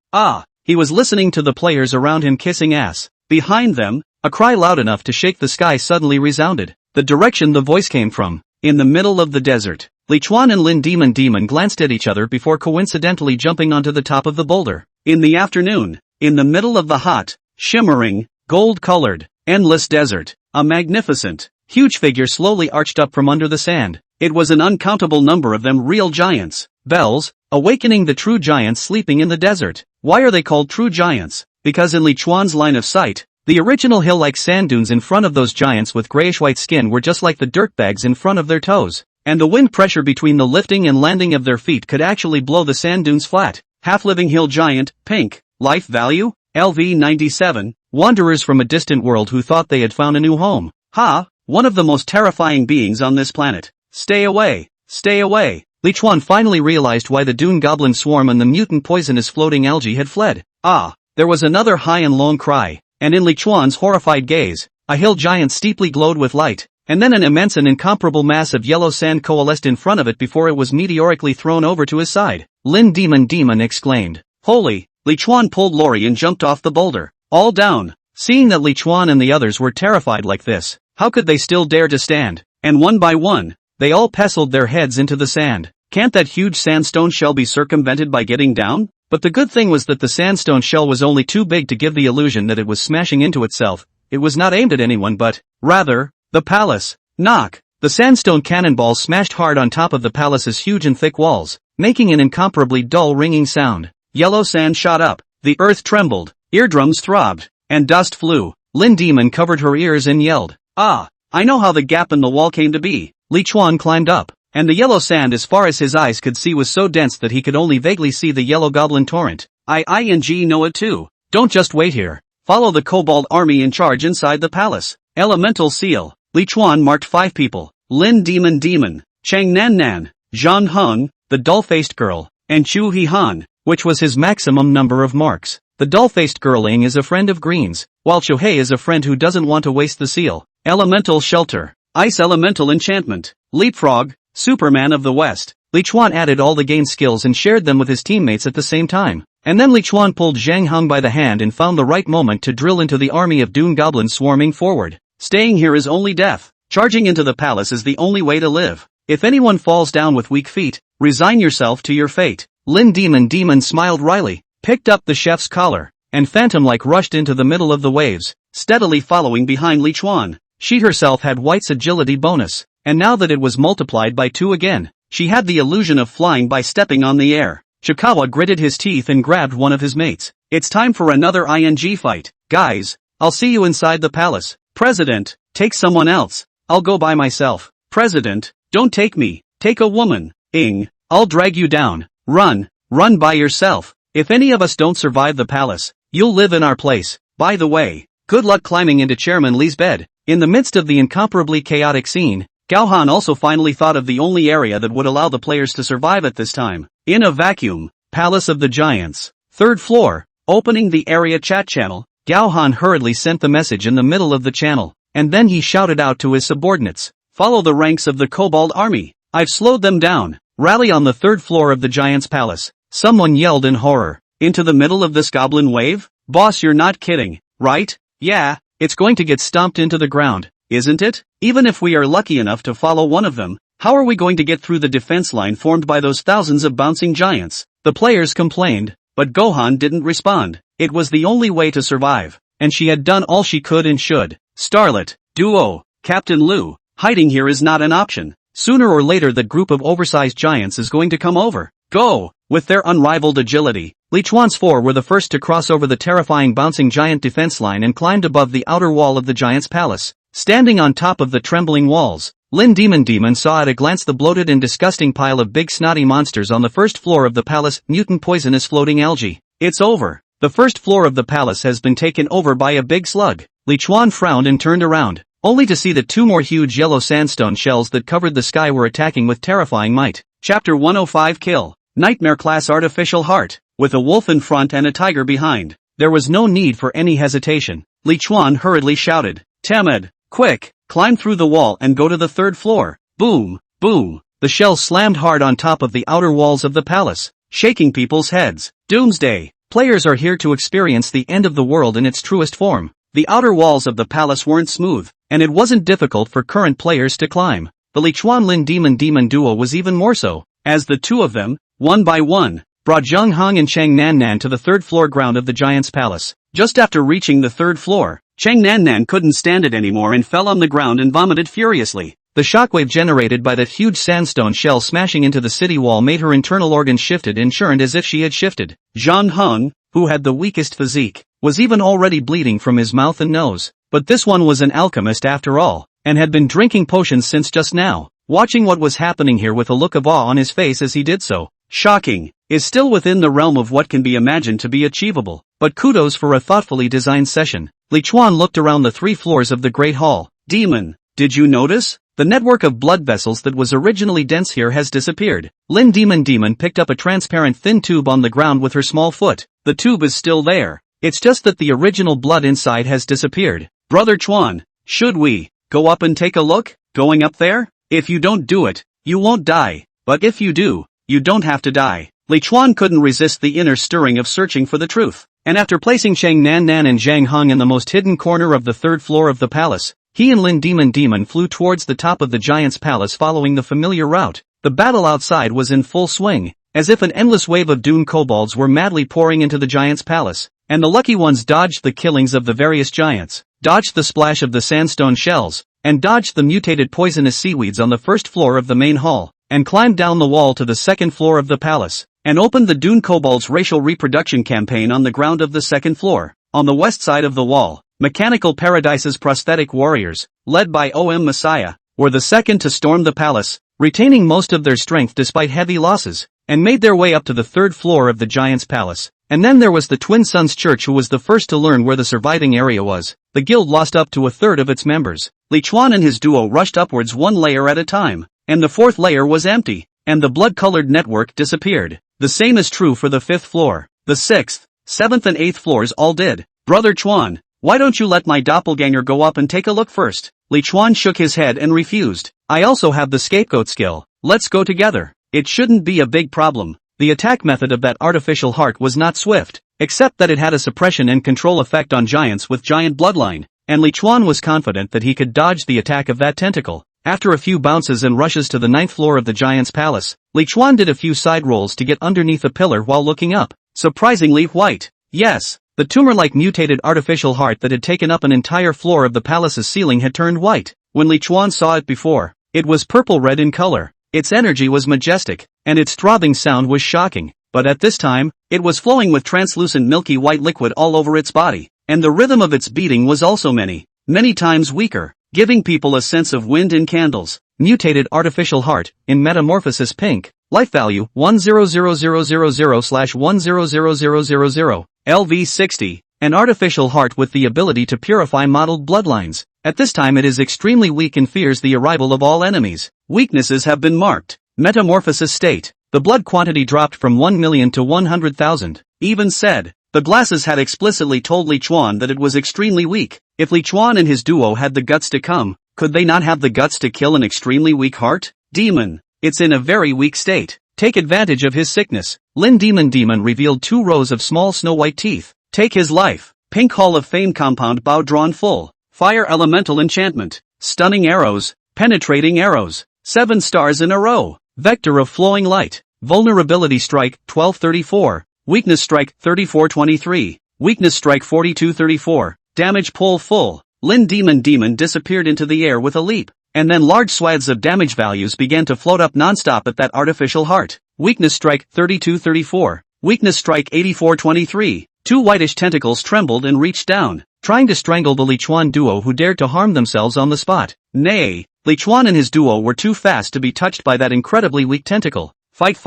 [SPEAKER 1] He was listening to the players around him kissing ass. Behind them, a cry loud enough to shake the sky suddenly resounded. The direction the voice came from, in the middle of the desert. Li Chuan and Lin Demon glanced at each other before coincidentally jumping onto the top of the boulder. In the afternoon, in the middle of the hot, shimmering, gold-colored, endless desert,
[SPEAKER 2] A magnificent, huge figure slowly arched up from under the sand. It was an uncountable number of them, real giants. Bells, awakening the true giants sleeping in the desert. Why are they called true giants? Because in Li Chuan's line of sight, the original hill-like sand dunes in front of those giants with grayish-white skin were just like the dirt bags in front of their toes. And the wind pressure between the lifting and landing of their feet could actually blow the sand dunes flat. Half-living hill giant, pink, life value, LV 97, wanderers from a distant world who thought they had found a new home. Ha, one of the most terrifying beings on this planet. Stay away, stay away. Li Chuan finally realized why the dune goblin swarm and the mutant poisonous floating algae had fled. Ah, there was another high and long cry, and in Li Chuan's horrified gaze, a hill giant steeply glowed with light. And then an immense and incomparable mass of yellow sand coalesced in front of it before it was meteorically thrown over to his side. Lin Demon exclaimed. Holy! Li Chuan pulled Lori and jumped off the boulder. All down. Seeing that Li Chuan and the others were terrified like this, how could they still dare to stand? And one by one, they all pestled their heads into the sand. Can't that huge sandstone shell be circumvented by getting down? But the good thing was that the sandstone shell was only too big to give the illusion that it was smashing into itself. It was not aimed at anyone but, rather, the palace. Knock! The sandstone cannonball smashed hard on top of the palace's huge and thick walls, making an incomparably dull ringing sound. Yellow sand shot up, the earth trembled, eardrums throbbed, and dust flew. Lin Demon covered her ears and yelled. Ah! I know how the gap in the wall came to be. Li Chuan climbed up, and the yellow sand as far as his eyes could see was so dense that he could only vaguely see the yellow goblin torrent. I know it too. Don't just wait here. Follow the kobold army in charge inside the palace. Elemental seal. Li Chuan marked 5 people. Lin Demon, Chang Nan, Zhang Heng, the dull-faced girl, and Chu He Han, which was his maximum number of marks. The dull-faced girl Ing is a friend of Green's, while Chu He is a friend who doesn't want to waste the seal. Elemental shelter. Ice elemental enchantment. Leapfrog, Superman of the West. Li Chuan added all the game skills and shared them with his teammates at the same time. And then Li Chuan pulled Zhang Heng by the hand and found the right moment to drill into the army of dune goblins swarming forward. Staying here is only death. Charging into the palace is the only way to live. If anyone falls down with weak feet, resign yourself to your fate. Lin Demon smiled wryly, picked up the chef's collar, and phantom-like rushed into the middle of the waves, steadily following behind Li Chuan. She herself had White's agility bonus, and now that it was multiplied by 2 again, she had the illusion of flying by stepping on the air. Chikawa gritted his teeth and grabbed one of his mates. It's time for another ING fight. Guys, I'll see you inside the palace. President, take someone else. I'll go by myself. President, don't take me. Take a woman. Ing, I'll drag you down. Run by yourself. If any of us don't survive the palace, you'll live in our place. By the way, good luck climbing into Chairman Li's bed. In the midst of the incomparably chaotic scene, Gao Han also finally thought of the only area that would allow the players to survive at this time. In a vacuum, Palace of the Giants. 3rd floor, opening the area chat channel, Gao Han hurriedly sent the message in the middle of the channel, and then he shouted out to his subordinates, follow the ranks of the kobold army. I've slowed them down. Rally on the 3rd floor of the Giants' palace. Someone yelled in horror. Into the middle of this goblin wave? Boss, you're not kidding, right? Yeah, it's going to get stomped into the ground, isn't it? Even if we are lucky enough to follow one of them, how are we going to get through the defense line formed by those thousands of bouncing giants? The players complained, but Gohan didn't respond. It was the only way to survive, and she had done all she could and should. Starlet, Duo, Captain Lu, hiding here is not an option. Sooner or later that group of oversized giants is going to come over. Go! With their unrivaled agility, Li Chuan's 4 were the first to cross over the terrifying bouncing giant defense line and climbed above the outer wall of the giant's palace. Standing on top of the trembling walls, Lin Demon saw at a glance the bloated and disgusting pile of big snotty monsters on the 1st floor of the palace, mutant poisonous floating algae. It's over. The 1st floor of the palace has been taken over by a big slug. Li Chuan frowned and turned around, only to see that 2 more huge yellow sandstone shells that covered the sky were attacking with terrifying might. Chapter 105 Kill. Nightmare class artificial heart. With a wolf in front and a tiger behind. There was no need for any hesitation. Li Chuan hurriedly shouted. Tamed, quick, climb through the wall and go to the 3rd floor. Boom, boom. The shells slammed hard on top of the outer walls of the palace, shaking people's heads. Doomsday. Players are here to experience the end of the world in its truest form. The outer walls of the palace weren't smooth, and it wasn't difficult for current players to climb. The Li Chuan Lin Demon duo was even more so, as the 2 of them, one by one, brought Zhang Heng and Chang Nan to the 3rd floor ground of the giant's palace. Just after reaching the 3rd floor, Chang Nan Nan couldn't stand it anymore and fell on the ground and vomited furiously.
[SPEAKER 1] The shockwave generated by that huge sandstone shell smashing into the city wall made her internal organs shifted and churned as if she had shifted.
[SPEAKER 2] Zhang Heng, who had the weakest physique, was even already bleeding from his mouth and nose. But this one was an alchemist after all, and had been drinking potions since just now, watching what was happening here with a look of awe on his face as he did so. Shocking, is still within the realm of what can be imagined to be achievable, but kudos for a thoughtfully designed session. Li Chuan looked around the 3 floors of the Great Hall. Demon, did you notice? The network of blood vessels that was originally dense here has disappeared. Lin Demon picked up a transparent thin tube on the ground with her small foot. The tube is still there. It's just that the original blood inside has disappeared. Brother Chuan, should we go up and take a look? Going up there? If you don't do it, you won't die. But if you do, you don't have to die. Li Chuan couldn't resist the inner stirring of searching for the truth. And after placing Chang Nan Nan and Zhang Heng in the most hidden corner of the 3rd floor of the palace, he and Lin Demon flew towards the top of the giant's palace following the familiar route. The battle outside was in full swing, as if an endless wave of dune kobolds were madly pouring into the giant's palace, and the lucky ones dodged the killings of the various giants, dodged the splash of the sandstone shells, and dodged the mutated poisonous seaweeds on the 1st floor of the main hall, and climbed down the wall to the 2nd floor of the palace, and opened the dune kobolds' racial reproduction campaign on the ground of the 2nd floor. On the west side of the wall, Mechanical Paradise's prosthetic warriors, led by OM Messiah, were the second to storm the palace, retaining most of their strength despite heavy losses, and made their way up to the 3rd floor of the giant's palace. And then there was the Twin Sons Church, who was the first to learn where the surviving area was. The guild lost up to 1/3 of its members. Li Chuan and his duo rushed upwards 1 layer at a time, and the 4th layer was empty, and the blood-colored network disappeared. The same is true for the 5th floor. The 6th, 7th and 8th floors all did. Brother Chuan, why don't you let my doppelganger go up and take a look first? Li Chuan shook his head and refused. I also have the scapegoat skill. Let's go together. It shouldn't be a big problem. The attack method of that artificial heart was not swift, except that it had a suppression and control effect on giants with giant bloodline, and Li Chuan was confident that he could dodge the attack of that tentacle. After a few bounces and rushes to the 9th floor of the giant's palace, Li Chuan did a few side rolls to get underneath a pillar while looking up. Surprisingly white. Yes. The tumor-like mutated artificial heart that had taken up an entire floor of the palace's ceiling had turned white. When Li Chuan saw it before, it was purple-red in color. Its energy was majestic, and its throbbing sound was shocking. But at this time, it was flowing with translucent milky white liquid all over its body, and the rhythm of its beating was also many times weaker, giving people a sense of wind in candles. Mutated artificial heart, in metamorphosis pink, life value 100000/100000. LV60, an artificial heart with the ability to purify mottled bloodlines. At this time it is extremely weak and fears the arrival of all enemies. Weaknesses have been marked. Metamorphosis state. The blood quantity dropped from 1 million to 100,000. Even said, the glasses had explicitly told Li Chuan that it was extremely weak. If Li Chuan and his duo had the guts to come, could they not have the guts to kill an extremely weak heart? Demon. It's in a very weak state. Take advantage of his sickness. Lin Demon revealed 2 rows of small snow-white teeth. Take his life. Pink Hall of Fame compound bow drawn full. Fire elemental enchantment. Stunning arrows. Penetrating arrows. 7 stars in a row. Vector of flowing light. Vulnerability strike 1234. Weakness strike 3423. Weakness strike 4234. Damage pull full. Lin Demon disappeared into the air with a leap. And then large swaths of damage values began to float up non-stop at that artificial heart. Weakness strike 3234. Weakness strike 8423. 2 whitish tentacles trembled and reached down, trying to strangle the Li Chuan duo who dared to harm themselves on the spot. Nay, Li Chuan and his duo were too fast to be touched by that incredibly weak tentacle. Fight.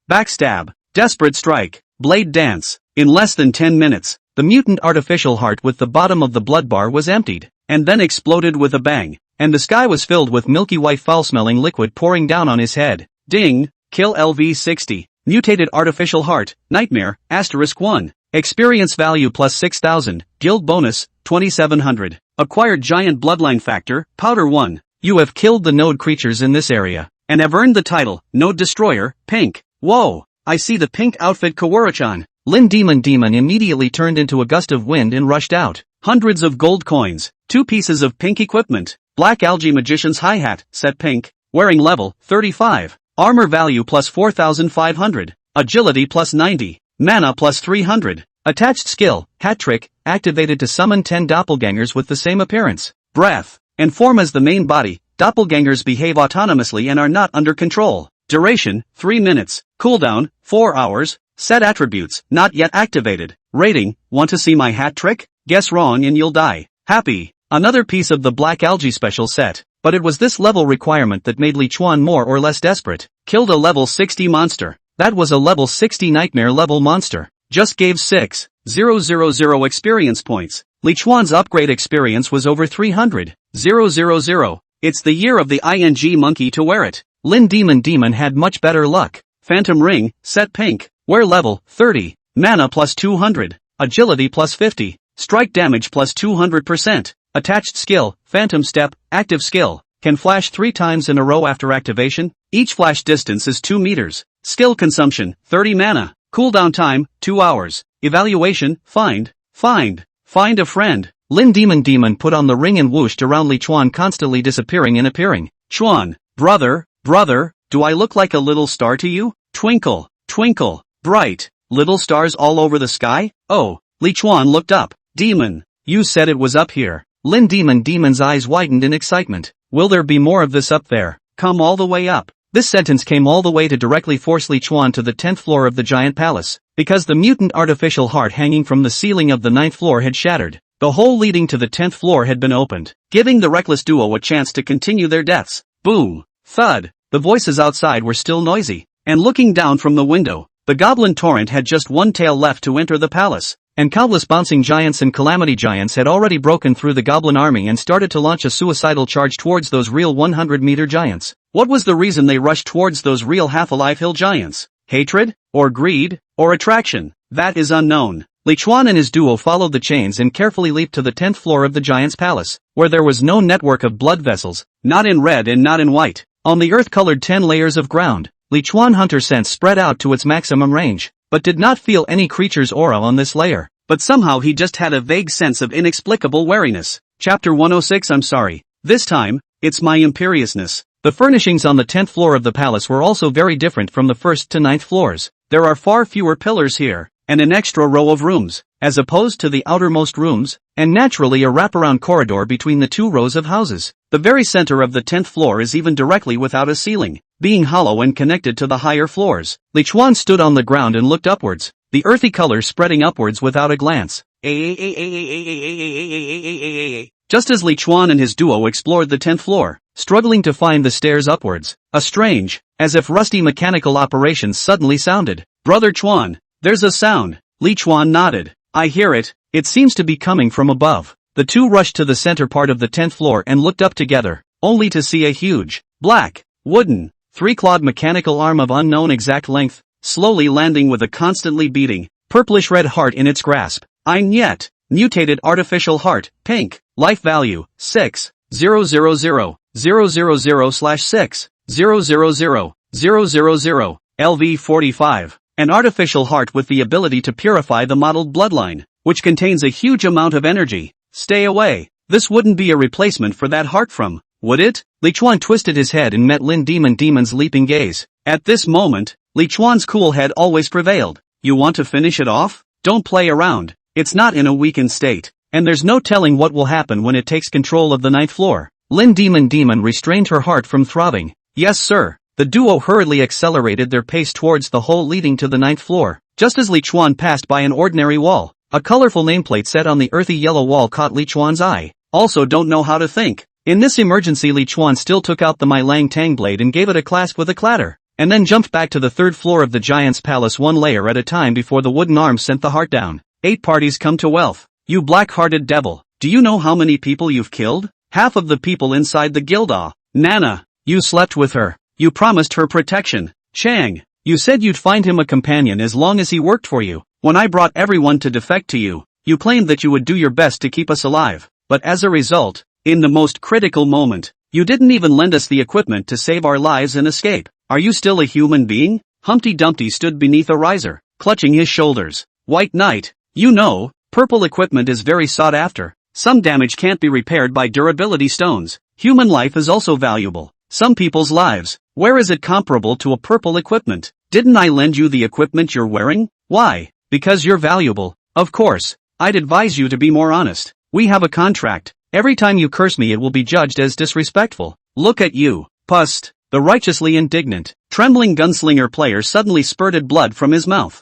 [SPEAKER 2] Backstab. Desperate strike. Blade dance. In less than 10 minutes, the mutant artificial heart with the bottom of the blood bar was emptied, and then exploded with a bang. And the sky was filled with milky white foul-smelling liquid pouring down on his head. Ding, kill LV60. Mutated artificial heart, nightmare, *1. Experience value plus 6,000, guild bonus, 2,700. Acquired giant bloodline factor, powder 1. You have killed the node creatures in this area, and have earned the title, Node Destroyer, pink. Whoa, I see the pink outfit Kaworu-chan. Lin Demon immediately turned into a gust of wind and rushed out. Hundreds of gold coins, 2 pieces of pink equipment. Black algae magician's hi-hat, set pink, wearing level 35, armor value plus 4,500, agility plus 90, mana plus 300,
[SPEAKER 1] Attached skill, hat trick, activated to summon 10 doppelgangers with the same appearance, breath, and form as the main body. Doppelgangers behave autonomously and are not under control. Duration, 3 minutes. Cooldown, 4 hours. Set attributes, not yet activated. Rating, want to see my hat trick? Guess wrong and you'll die. Happy. Another piece of the Black Algae special set. But it was this level requirement that made Li Chuan more or less desperate. Killed a level 60 monster. That was a level 60 nightmare level monster. Just gave 6,000 experience points. Li Chuan's upgrade experience was over 300,000. It's the year of the ing monkey to wear it. Lin Demon had much better luck. Phantom Ring, set pink. Wear level, 30. Mana plus 200. Agility plus 50. Strike damage plus 200%. Attached skill, Phantom Step, active skill. Can flash 3 times in a row after activation. Each flash distance is 2 meters. Skill consumption, 30 mana. Cooldown time, 2 hours. Evaluation, find a friend. Lin Demon put on the ring and whooshed around Li Chuan, constantly disappearing and appearing. Chuan, brother, do I look like a little star to you? Twinkle, bright, little stars all over the sky? Oh, Li Chuan looked up. Demon, you said it was up here. Lin Demon's eyes widened in excitement. Will there be more of this up there? Come all the way up. This sentence came all the way to directly force Li Chuan to the 10th floor of the giant palace, because the mutant artificial heart hanging from the ceiling of the 9th floor had shattered. The hole leading to the 10th floor had been opened, giving the reckless duo a chance to continue their deaths. Boom! Thud! The voices outside were still noisy, and looking down from the window, the goblin torrent had just one tail left to enter the palace, and countless bouncing giants and calamity giants had already broken through the goblin army and started to launch a suicidal charge towards those real 100-meter giants. What was the reason they rushed towards those real half-alive hill giants? Hatred? Or greed? Or attraction? That is unknown. Li Chuan and his duo followed the chains and carefully leaped to the 10th floor of the giant's palace, where there was no network of blood vessels, not in red and not in white. On the earth-colored 10 layers of ground, Li Chuan Hunter sense spread out to its maximum range, but did not feel any creature's aura on this layer. But somehow he just had a vague sense of inexplicable wariness. Chapter 106. I'm sorry. This time, it's my imperiousness. The furnishings on the 10th floor of the palace were also very different from the 1st to 9th floors. There are far fewer pillars here, and an extra row of rooms, as opposed to the outermost rooms, and naturally a wraparound corridor between the 2 rows of houses. The very center of the 10th floor is even directly without a ceiling, being hollow and connected to the higher floors. Li Chuan stood on the ground and looked upwards, the earthy color spreading upwards without a glance. Just as Li Chuan and his duo explored the 10th floor, struggling to find the stairs upwards, a strange, as if rusty mechanical operations suddenly sounded. Brother Chuan, there's a sound. Li Chuan nodded. I hear it. It seems to be coming from above. The two rushed to the center part of the 10th floor and looked up together, only to see a huge, black, wooden, 3-clawed mechanical arm of unknown exact length, slowly landing with a constantly beating, purplish-red heart in its grasp. Ein yet. Mutated artificial heart, pink. Life value, 6,000/6,000,000. LV 45. An artificial heart with the ability to purify the modeled bloodline, which contains a huge amount of energy. Stay away. This wouldn't be a replacement for that heart from, would it? Li Chuan twisted his head and met Lin Demon's leaping gaze. At this moment, Li Chuan's cool head always prevailed. You want to finish it off? Don't play around. It's not in a weakened state, and there's no telling what will happen when it takes control of the 9th floor. Lin Demon restrained her heart from throbbing. Yes sir. The duo hurriedly accelerated their pace towards the hole leading to the 9th floor. Just as Li Chuan passed by an ordinary wall, a colorful nameplate set on the earthy yellow wall caught Li Chuan's eye. Also don't know how to think. In this emergency Li Chuan still took out the My Lang Tang blade and gave it a clasp with a clatter, and then jumped back to the 3rd floor of the giant's palace one layer at a time before the wooden arm sent the heart down. 8 parties come to wealth. You black-hearted devil. Do you know how many people you've killed? Half of the people inside the guild. Nana, you slept with her. You promised her protection. Chang, you said you'd find him a companion as long as he worked for you. When I brought everyone to defect to you, you claimed that you would do your best to keep us alive. But as a result, in the most critical moment, you didn't even lend us the equipment to save our lives and escape. Are you still a human being? Humpty Dumpty stood beneath a riser, clutching his shoulders. White Knight, you know, purple equipment is very sought after. Some damage can't be repaired by durability stones. Human life is also valuable. Some people's lives. Where is it comparable to a purple equipment? Didn't I lend you the equipment you're wearing? Why? Because you're valuable.
[SPEAKER 2] Of course. I'd advise you to be more honest. We have a contract. Every time you curse me it will be judged as disrespectful. Look at you. Pust. The righteously indignant, trembling gunslinger player suddenly spurted blood from his mouth.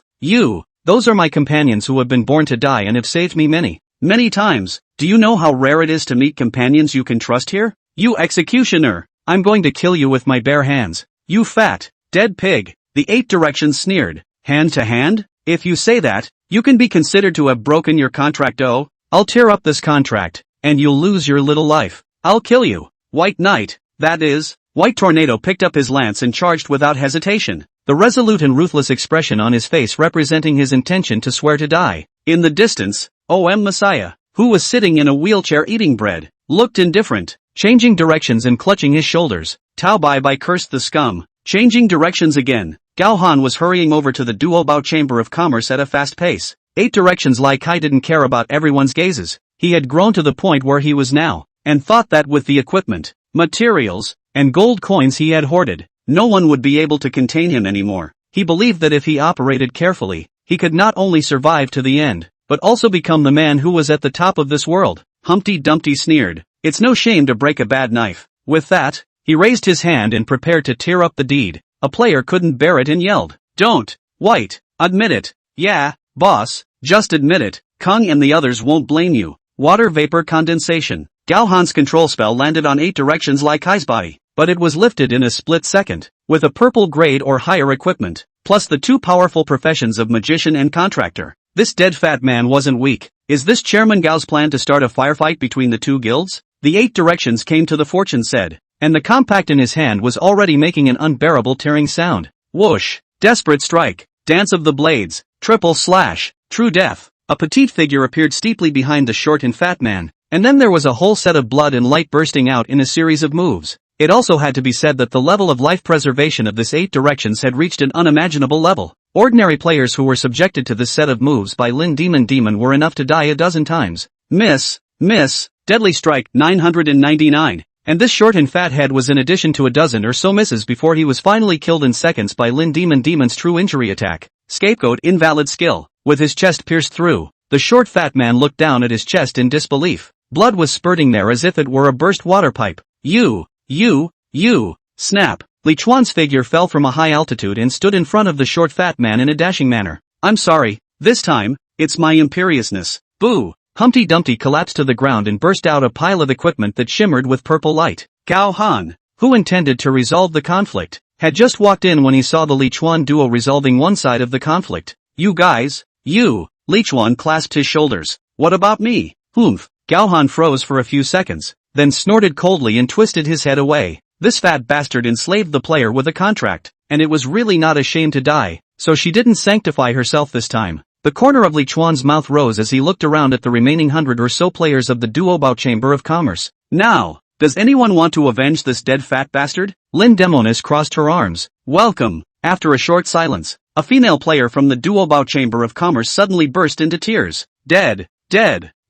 [SPEAKER 1] Those are my companions who have been born to die and have saved me
[SPEAKER 2] many times. Do you know how rare it is to meet companions you can trust here? You executioner!
[SPEAKER 1] I'm going to kill you with my bare hands.
[SPEAKER 2] You fat, dead pig! The 8 directions sneered. Hand to hand? If you say that, you can be considered to have broken your contract. Oh,
[SPEAKER 1] I'll tear up this contract, and you'll lose your little life.
[SPEAKER 2] I'll kill you. White Knight, that is. White Tornado picked up his lance and charged without hesitation,
[SPEAKER 1] the resolute and ruthless expression on his face representing his intention to swear to die.
[SPEAKER 2] In the distance, O.M. Messiah, who was sitting in a wheelchair eating bread, looked indifferent,
[SPEAKER 1] changing directions and clutching his shoulders.
[SPEAKER 2] Tao Bai cursed the scum. Changing directions again, Gao Han was hurrying over to the Duobao Chamber of Commerce at a fast pace.
[SPEAKER 1] 8 directions Lai Kai didn't care about everyone's gazes. He had grown to the point where he was now,
[SPEAKER 2] and thought that with the equipment, materials,
[SPEAKER 1] and gold coins he had hoarded,
[SPEAKER 2] no one would be able to contain him anymore.
[SPEAKER 1] He believed that if he operated carefully, he could not only survive to the end, but also become the man who was at the top of this world.
[SPEAKER 2] Humpty Dumpty sneered. It's no shame to break a bad knife.
[SPEAKER 1] With that, he raised his hand and prepared to tear up the deed. A player couldn't bear it and yelled,
[SPEAKER 2] "Don't, White, admit it." "Yeah, boss, just admit it. Kung and the others won't blame you." Water vapor condensation. Gao Han's control spell landed on 8 directions Lai Kai's body,
[SPEAKER 1] but it was lifted in a split second, with a purple grade or higher equipment,
[SPEAKER 2] plus the 2 powerful professions of magician and contractor.
[SPEAKER 1] This dead fat man wasn't weak.
[SPEAKER 2] Is this Chairman Gao's plan to start a firefight between the 2 guilds? The 8 directions came to the fortune said,
[SPEAKER 1] and the compact in his hand was already making an unbearable tearing sound.
[SPEAKER 2] Whoosh! Desperate strike! Dance of the blades! Triple slash! True death! A petite figure appeared steeply behind the short and fat man,
[SPEAKER 1] and then there was a whole set of blood and light bursting out in a series of moves. It also had to be said that the level of life preservation of this 8 directions had reached an unimaginable level. Ordinary players who were subjected to this set of moves by Lin Demon were enough to die a dozen times.
[SPEAKER 2] Miss, deadly strike, 999.
[SPEAKER 1] And this short and fat head was in addition to a dozen or so misses before he was finally killed in seconds by Lin Demon's true injury attack.
[SPEAKER 2] Scapegoat, invalid skill.
[SPEAKER 1] With his chest pierced through, the short fat man looked down at his chest in disbelief. Blood was spurting there as if it were a burst water pipe.
[SPEAKER 2] You! Snap!
[SPEAKER 1] Li Chuan's figure fell from a high altitude and stood in front of the short fat man in a dashing manner.
[SPEAKER 2] I'm sorry, this time, it's my imperiousness. Boo!
[SPEAKER 1] Humpty Dumpty collapsed to the ground and burst out a pile of equipment that shimmered with purple light.
[SPEAKER 2] Gao Han,
[SPEAKER 1] who intended to resolve the conflict, had just walked in when he saw the Li Chuan duo resolving one side of the conflict.
[SPEAKER 2] You guys, Li Chuan clasped his shoulders. What about me?
[SPEAKER 1] Humph. Gao Han froze for a few seconds, then snorted coldly and twisted his head away. This fat bastard enslaved the player with a contract, and it was really not a shame to die, so she didn't sanctify herself this time. The corner of Li Chuan's mouth rose as he looked around at the remaining 100 or so players of the Duobao Chamber of Commerce.
[SPEAKER 2] Now, does anyone want to avenge this dead fat bastard?
[SPEAKER 1] Lin Demonis crossed her arms.
[SPEAKER 2] Welcome. After a short silence, a female player from the Duobao Chamber of Commerce suddenly burst into tears. Dead.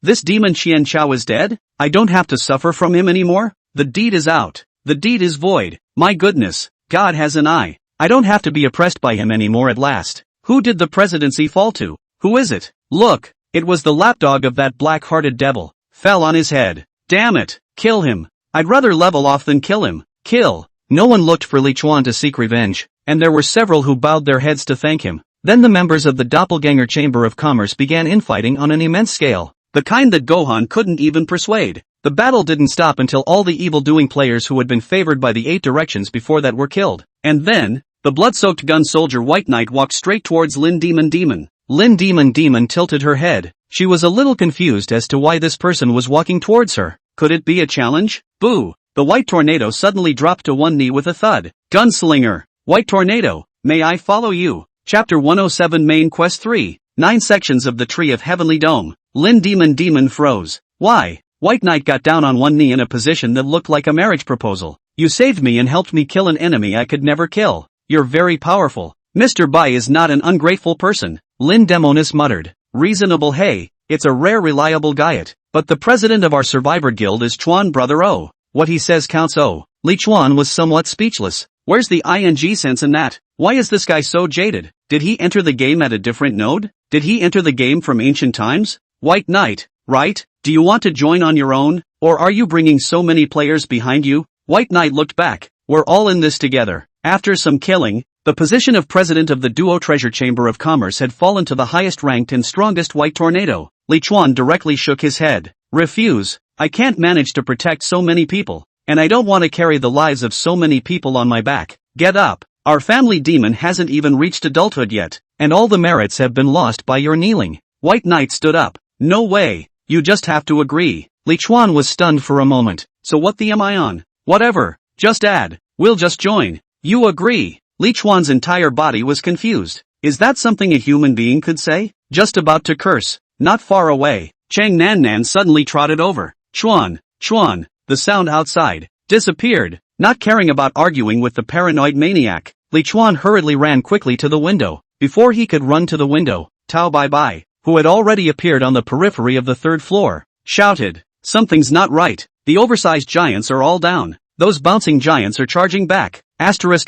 [SPEAKER 2] This demon Qian Chao is dead? I don't have to suffer from him anymore? The deed is out. The deed is void. My goodness, God has an eye. I don't have to be oppressed by him anymore at last. Who did the presidency fall to? Who is it? Look, it was the lapdog of that black-hearted devil. Fell on his head. Damn it, kill him. I'd rather level off than kill him. Kill.
[SPEAKER 1] No one looked for Li Chuan to seek revenge, and there were several who bowed their heads to thank him. Then the members of the Doppelganger Chamber of Commerce began infighting on an immense scale.
[SPEAKER 2] The kind that Gohan couldn't even persuade.
[SPEAKER 1] The battle didn't stop until all the evil-doing players who had been favored by the 8 directions before that were killed.
[SPEAKER 2] And then, the blood-soaked gun soldier White Knight walked straight towards Lin Demon.
[SPEAKER 1] Lin Demon tilted her head. She was a little confused as to why this person was walking towards her.
[SPEAKER 2] Could it be a challenge? Boo! The White Tornado suddenly dropped to one knee with a thud. Gunslinger! White Tornado, may I follow you? Chapter 107 Main Quest 3. 9 sections of the Tree of Heavenly Dome. Lin Demon froze. Why? White Knight got down on one knee in a position that looked like a marriage proposal. You saved me and helped me kill an enemy I could never kill. You're very powerful. Mr. Bai is not an ungrateful person.
[SPEAKER 1] Lin Demonis muttered.
[SPEAKER 2] Reasonable, hey, it's a rare reliable guyet. But the president of our survivor guild is Chuan Brother O. What he says counts. Oh, Li Chuan was somewhat speechless. Where's the ing sense in that? Why is this guy so jaded? Did he enter the game at a different node? Did he enter the game from ancient times? White Knight, right? Do you want to join on your own? Or are you bringing so many players behind you? White Knight looked back. We're all in this together. After some killing, the position of president of the Duo Treasure Chamber of Commerce had fallen to the highest ranked and strongest White Tornado. Li Chuan directly shook his head. Refuse. I can't manage to protect so many people. And I don't want to carry the lives of so many people on my back. Get up. Our family demon hasn't even reached adulthood yet, and all the merits have been lost by your kneeling. White Knight stood up. No way. You just have to agree. Li Chuan was stunned for a moment. So what the am I on? Whatever. Just add. We'll just join. You agree. Li Chuan's entire body was confused. Is that something a human being could say? Just about to curse. Not far away, Chang Nan suddenly trotted over. Chuan, Chuan. The sound outside disappeared. Not caring about arguing with the paranoid maniac, Li Chuan hurriedly ran quickly to the window. Before he could run to the window, Tao Bai, who had already appeared on the periphery of the third floor, shouted, "Something's not right. The oversized giants are all down. Those bouncing giants are charging back." Asterisk.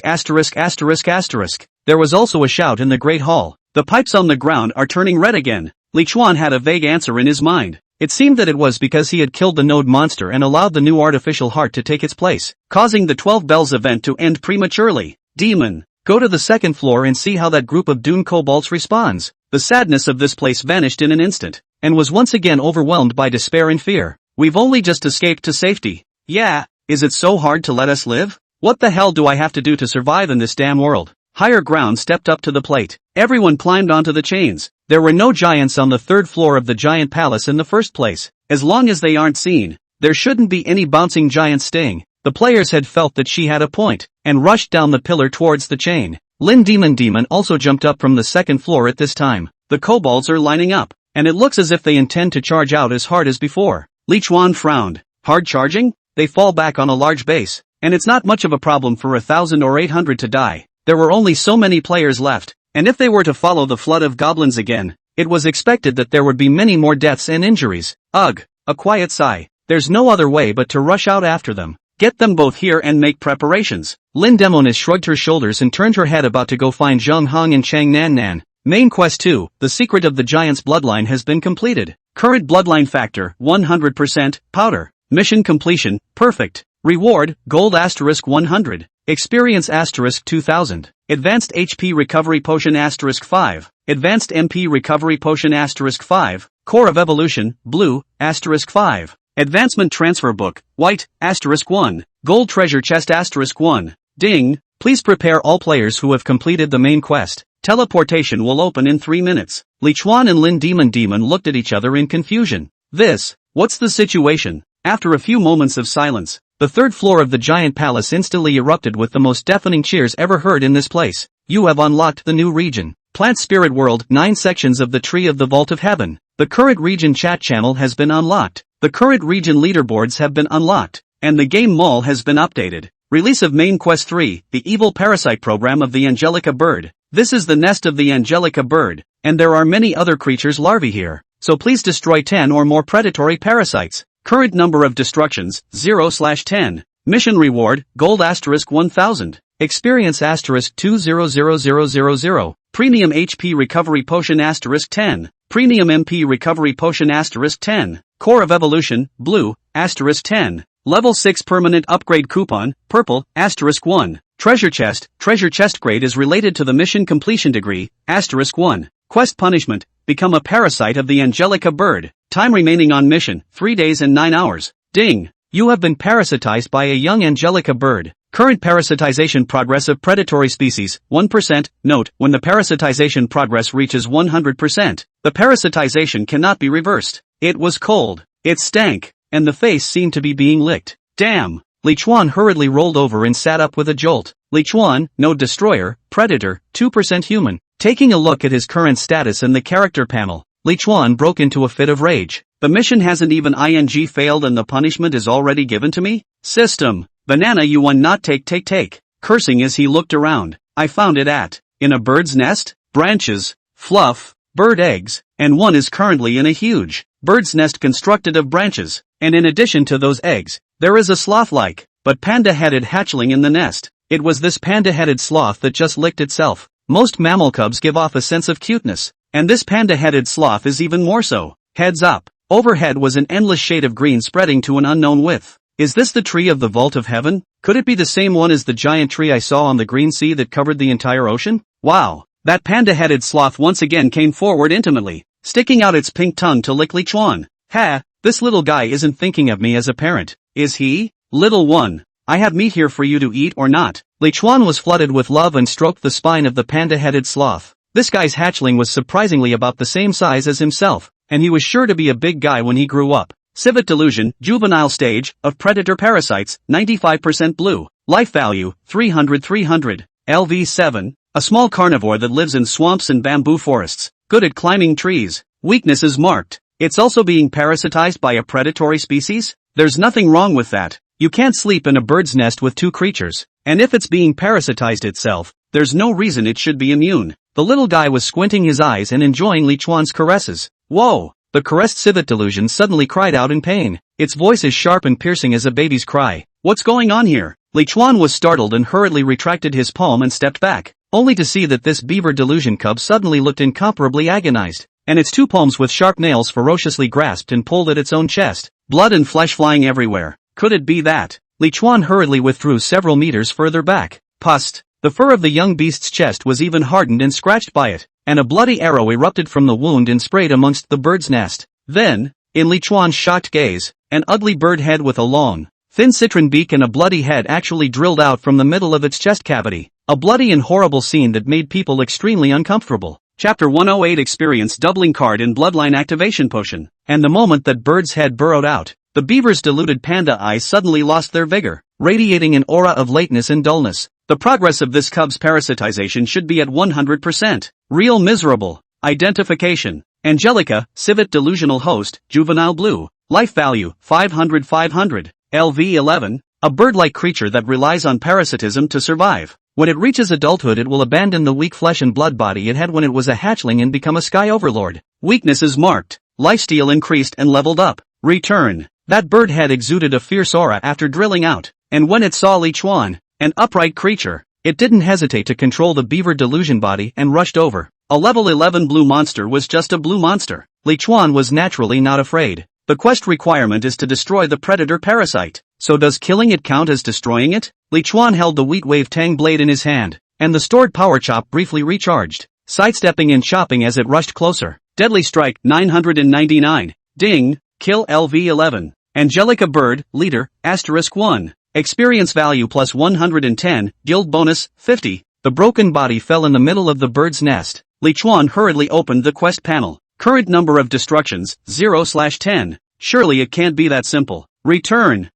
[SPEAKER 2] There was also a shout in the Great Hall. "The pipes on the ground are turning red again." Li Chuan had a vague answer in his mind. It seemed that it was because he had killed the node monster and allowed the new artificial heart to take its place, causing the 12 Bells event to end prematurely. Demon, go to the second floor and see how that group of Dune kobolds responds. The sadness of this place vanished in an instant, and was once again overwhelmed by despair and fear. We've only just escaped to safety. Yeah, is it so hard to let us live? What the hell do I have to do to survive in this damn world? Higher ground stepped up to the plate. Everyone climbed onto the chains. There were no giants on the third floor of the giant palace in the first place. As long as they aren't seen, there shouldn't be any bouncing giants staying. The players had felt that she had a point, and rushed down the pillar towards the chain. Lin Demon also jumped up from the second floor at this time. The kobolds are lining up, and it looks as if they intend to charge out as hard as before. Li Chuan frowned. Hard charging? They fall back on a large base, and it's not much of a problem for 1,000 or 800 to die. There were only so many players left, and if they were to follow the flood of goblins again, it was expected that there would be many more deaths and injuries. Ugh, a quiet sigh. There's no other way but to rush out after them. Get them both here and make preparations. Lin Demonis shrugged her shoulders and turned her head about to go find Zhang Hong and Chang Nan. Main quest 2, the secret of the giant's bloodline has been completed. Current bloodline factor, 100%, powder. Mission completion, perfect. Reward, gold * 100. Experience * 2000. Advanced HP recovery potion * 5. Advanced MP recovery potion * 5. Core of evolution, blue, * 5. Advancement transfer book, white, * 1. Gold treasure chest * 1. Ding. Please prepare all players who have completed the main quest. Teleportation will open in 3 minutes. Li Chuan and Lin Demon looked at each other in confusion. What's the situation? After a few moments of silence, the third floor of the giant palace instantly erupted with the most deafening cheers ever heard in this place. You have unlocked the new region. Plant Spirit World, 9 sections of the Tree of the Vault of Heaven. The current region chat channel has been unlocked. The current region leaderboards have been unlocked. And the game mall has been updated. Release of Main Quest 3, the Evil Parasite Program of the Angelica Bird. This is the nest of the Angelica Bird, and there are many other creatures larvae here. So please destroy 10 or more predatory parasites. Current number of destructions, 0/10. Mission reward, gold * 1000. Experience * 200000. Premium HP recovery potion * 10. Premium MP recovery potion * 10. Core of evolution, blue, * 10. Level 6 permanent upgrade coupon, purple, * 1. Treasure chest grade is related to the mission completion degree, * 1. Quest punishment, become a parasite of the Angelica Bird. Time remaining on mission, 3 days and 9 hours. Ding. You have been parasitized by a young Angelica Bird. Current parasitization progress of predatory species, 1%. Note, when the parasitization progress reaches 100%, the parasitization cannot be reversed. It was cold. It stank. And the face seemed to be being licked. Damn. Li Chuan hurriedly rolled over and sat up with a jolt. Li Chuan, node destroyer, predator, 2% human. Taking a look at his current status in the character panel, Li Chuan broke into a fit of rage. The mission hasn't even ing failed and the punishment is already given to me? System. Banana you won not take. Cursing as he looked around. I found it in a bird's nest, branches, fluff, bird eggs, and one is currently in a huge bird's nest constructed of branches. And in addition to those eggs, There is a sloth-like, but panda-headed hatchling in the nest. It was this panda-headed sloth that just licked itself. Most mammal cubs give off a sense of cuteness, and this panda-headed sloth is even more so. Heads up. Overhead was an endless shade of green spreading to an unknown width. Is this the tree of the vault of heaven? Could it be the same one as the giant tree I saw on the green sea that covered the entire ocean? Wow. That panda-headed sloth once again came forward intimately, sticking out its pink tongue to lick Li Chuan. Ha, this little guy isn't thinking of me as a parent, is he? Little one, I have meat here for you to eat or not. Li Chuan was flooded with love and stroked the spine of the panda-headed sloth. This guy's hatchling was surprisingly about the same size as himself, and he was sure to be a big guy when he grew up. Civet delusion, juvenile stage, of predator parasites, 95% blue. Life value, 300. LV7, a small carnivore that lives in swamps and bamboo forests, good at climbing trees. Weakness is marked. It's also being parasitized by a predatory species? There's nothing wrong with that. You can't sleep in a bird's nest with two creatures, and if it's being parasitized itself, there's no reason it should be immune. The little guy was squinting his eyes and enjoying Li Chuan's caresses. Whoa! The caressed civet delusion suddenly cried out in pain. Its voice is sharp and piercing as a baby's cry. What's going on here? Li Chuan was startled and hurriedly retracted his palm and stepped back, only to see that this beaver delusion cub suddenly looked incomparably agonized, and its two palms with sharp nails ferociously grasped and pulled at its own chest, blood and flesh flying everywhere. Could it be that? Li Chuan hurriedly withdrew several meters further back. Pust! The fur of the young beast's chest was even hardened and scratched by it, and a bloody arrow erupted from the wound and sprayed amongst the bird's nest. Then, in Li Chuan's shocked gaze, an ugly bird head with a long, thin citron beak and a bloody head actually drilled out from the middle of its chest cavity. A bloody and horrible scene that made people extremely uncomfortable. Chapter 108 Experience Doubling Card in Bloodline Activation Potion. And the moment that bird's head burrowed out, the beaver's deluded panda eyes suddenly lost their vigor, radiating an aura of lateness and dullness. The progress of this cub's parasitization should be at 100%. Real miserable. Identification. Angelica, civet delusional host, juvenile blue. Life value, 500. LV11, a bird-like creature that relies on parasitism to survive. When it reaches adulthood it will abandon the weak flesh and blood body it had when it was a hatchling and become a sky overlord. Weakness is marked. Lifesteal increased and leveled up. Return. That bird head exuded a fierce aura after drilling out, and when it saw Li Chuan, an upright creature, it didn't hesitate to control the beaver delusion body and rushed over. A level 11 blue monster was just a blue monster. Li Chuan was naturally not afraid. The quest requirement is to destroy the predator parasite. So does killing it count as destroying it? Li Chuan held the Wheat Wave Tang blade in his hand, and the stored power chop briefly recharged, sidestepping and chopping as it rushed closer. Deadly strike, 999. Ding, kill LV11. Angelica bird, leader, *1. Experience value plus 110, guild bonus, 50. The broken body fell in the middle of the bird's nest. Li Chuan hurriedly opened the quest panel. Current number of destructions, 0/10. Surely it can't be that simple. Return.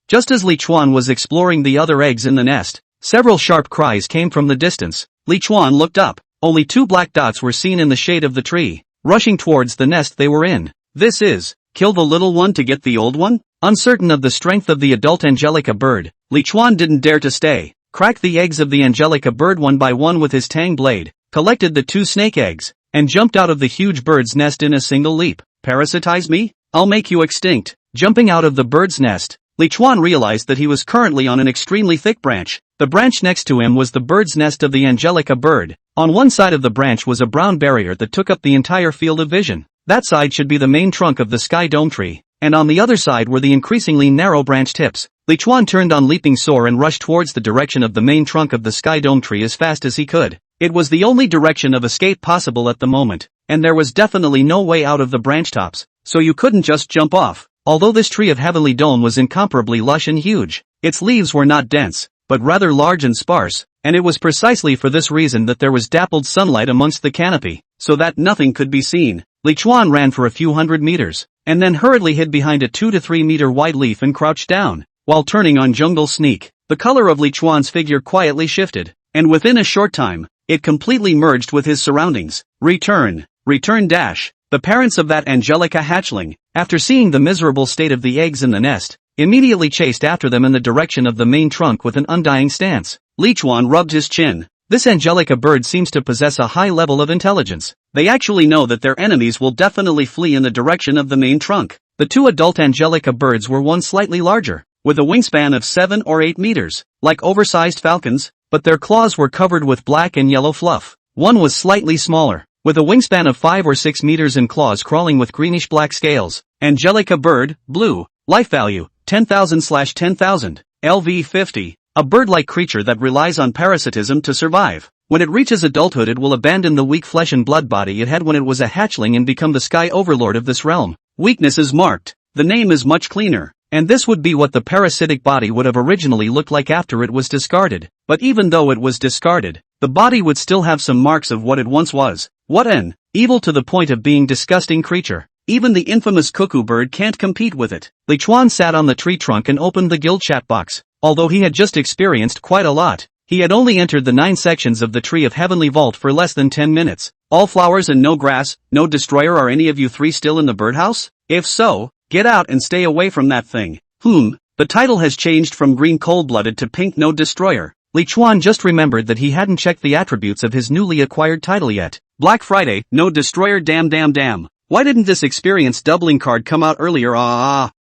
[SPEAKER 2] Just as Li Chuan was exploring the other eggs in the nest, several sharp cries came from the distance. Li Chuan looked up. Only two black dots were seen in the shade of the tree, rushing towards the nest they were in. This is, kill the little one to get the old one? Uncertain of the strength of the adult Angelica bird, Li Chuan didn't dare to stay. Cracked the eggs of the Angelica bird one by one with his tang blade, collected the two snake eggs, and jumped out of the huge bird's nest in a single leap. Parasitize me? I'll make you extinct. Jumping out of the bird's nest, Li Chuan realized that he was currently on an extremely thick branch. The branch next to him was the bird's nest of the Angelica bird. On one side of the branch was a brown barrier that took up the entire field of vision. That side should be the main trunk of the sky dome tree, and on the other side were the increasingly narrow branch tips. Li Chuan turned on leaping soar and rushed towards the direction of the main trunk of the sky dome tree as fast as he could. It was the only direction of escape possible at the moment, and there was definitely no way out of the branch tops, so you couldn't just jump off. Although this tree of heavenly dome was incomparably lush and huge, its leaves were not dense, but rather large and sparse, and it was precisely for this reason that there was dappled sunlight amongst the canopy, so that nothing could be seen. Li Chuan ran for a few hundred meters, and then hurriedly hid behind a 2 to 3 meter wide leaf and crouched down. While turning on Jungle Sneak, the color of Li Chuan's figure quietly shifted, and within a short time, it completely merged with his surroundings. Return. The parents of that Angelica hatchling, after seeing the miserable state of the eggs in the nest, immediately chased after them in the direction of the main trunk with an undying stance. Li Chuan rubbed his chin. This Angelica bird seems to possess a high level of intelligence. They actually know that their enemies will definitely flee in the direction of the main trunk.
[SPEAKER 1] The two adult Angelica birds were one slightly larger, with a wingspan of 7 or 8 meters, like oversized falcons, but their claws were covered with black and yellow fluff. One was slightly smaller, with a wingspan of 5 or 6 meters and claws crawling with greenish-black scales. Angelica bird, blue, life value, 10,000/10,000, LV 50, a bird-like creature that relies on parasitism to survive. When it reaches adulthood it will abandon the weak flesh and blood body it had when it was a hatchling and become the sky overlord of this realm. Weakness is marked. The name is much cleaner. And this would be what the parasitic body would have originally looked like after it was discarded. But even though it was discarded, the body would still have some marks of what it once was. What an evil to the point of being disgusting creature. Even the infamous cuckoo bird can't compete with it. Li Chuan sat on the tree trunk and opened the guild chat box. Although he had just experienced quite a lot, he had only entered the 9 sections of the Tree of Heavenly Vault for less than 10 minutes. All flowers and no grass, no destroyer. Are any of you 3 still in the birdhouse? If so, get out and stay away from that thing. The title has changed from green cold-blooded to pink no destroyer. Li Chuan just remembered that he hadn't checked the attributes of his newly acquired title yet. Black Friday, no destroyer. Damn. Why didn't this experience doubling card come out earlier?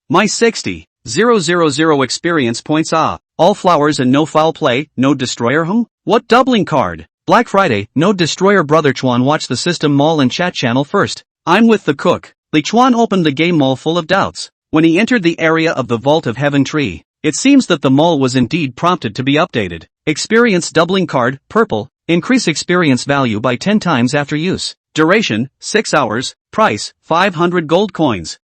[SPEAKER 1] My 60,000 experience points. All flowers and no foul play, no destroyer. What doubling card? Black Friday, no destroyer. Brother Chuan watched the system mall and chat channel first. I'm with the cook. Li Chuan opened the game mall full of doubts. When he entered the area of the Vault of Heaven tree, it seems that the mall was indeed prompted to be updated. Experience doubling card, purple, increase experience value by 10 times after use. Duration, 6 hours, price, 500 gold coins.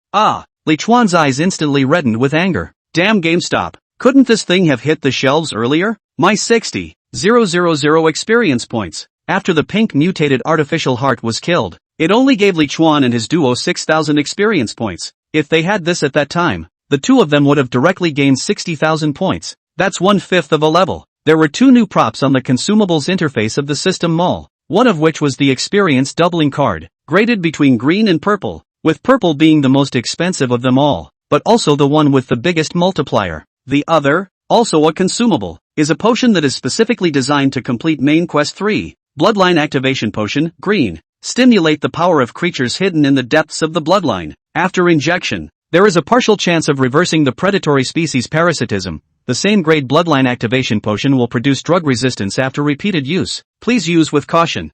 [SPEAKER 1] Li Chuan's eyes instantly reddened with anger. Damn GameStop, couldn't this thing have hit the shelves earlier? My 60,000 experience points. After the pink mutated artificial heart was killed, it only gave Li Chuan and his duo 6,000 experience points. If they had this at that time, the two of them would have directly gained 60,000 points. That's 1/5 of a level. There were 2 new props on the consumables interface of the system mall, one of which was the experience doubling card, graded between green and purple, with purple being the most expensive of them all, but also the one with the biggest multiplier. The other, also a consumable, is a potion that is specifically designed to complete main quest 3, Bloodline Activation Potion, green. Stimulate the power of creatures hidden in the depths of the bloodline. After injection, there is a partial chance of reversing the predatory species parasitism. The same grade Bloodline Activation Potion will produce drug resistance after repeated use. Please use with caution.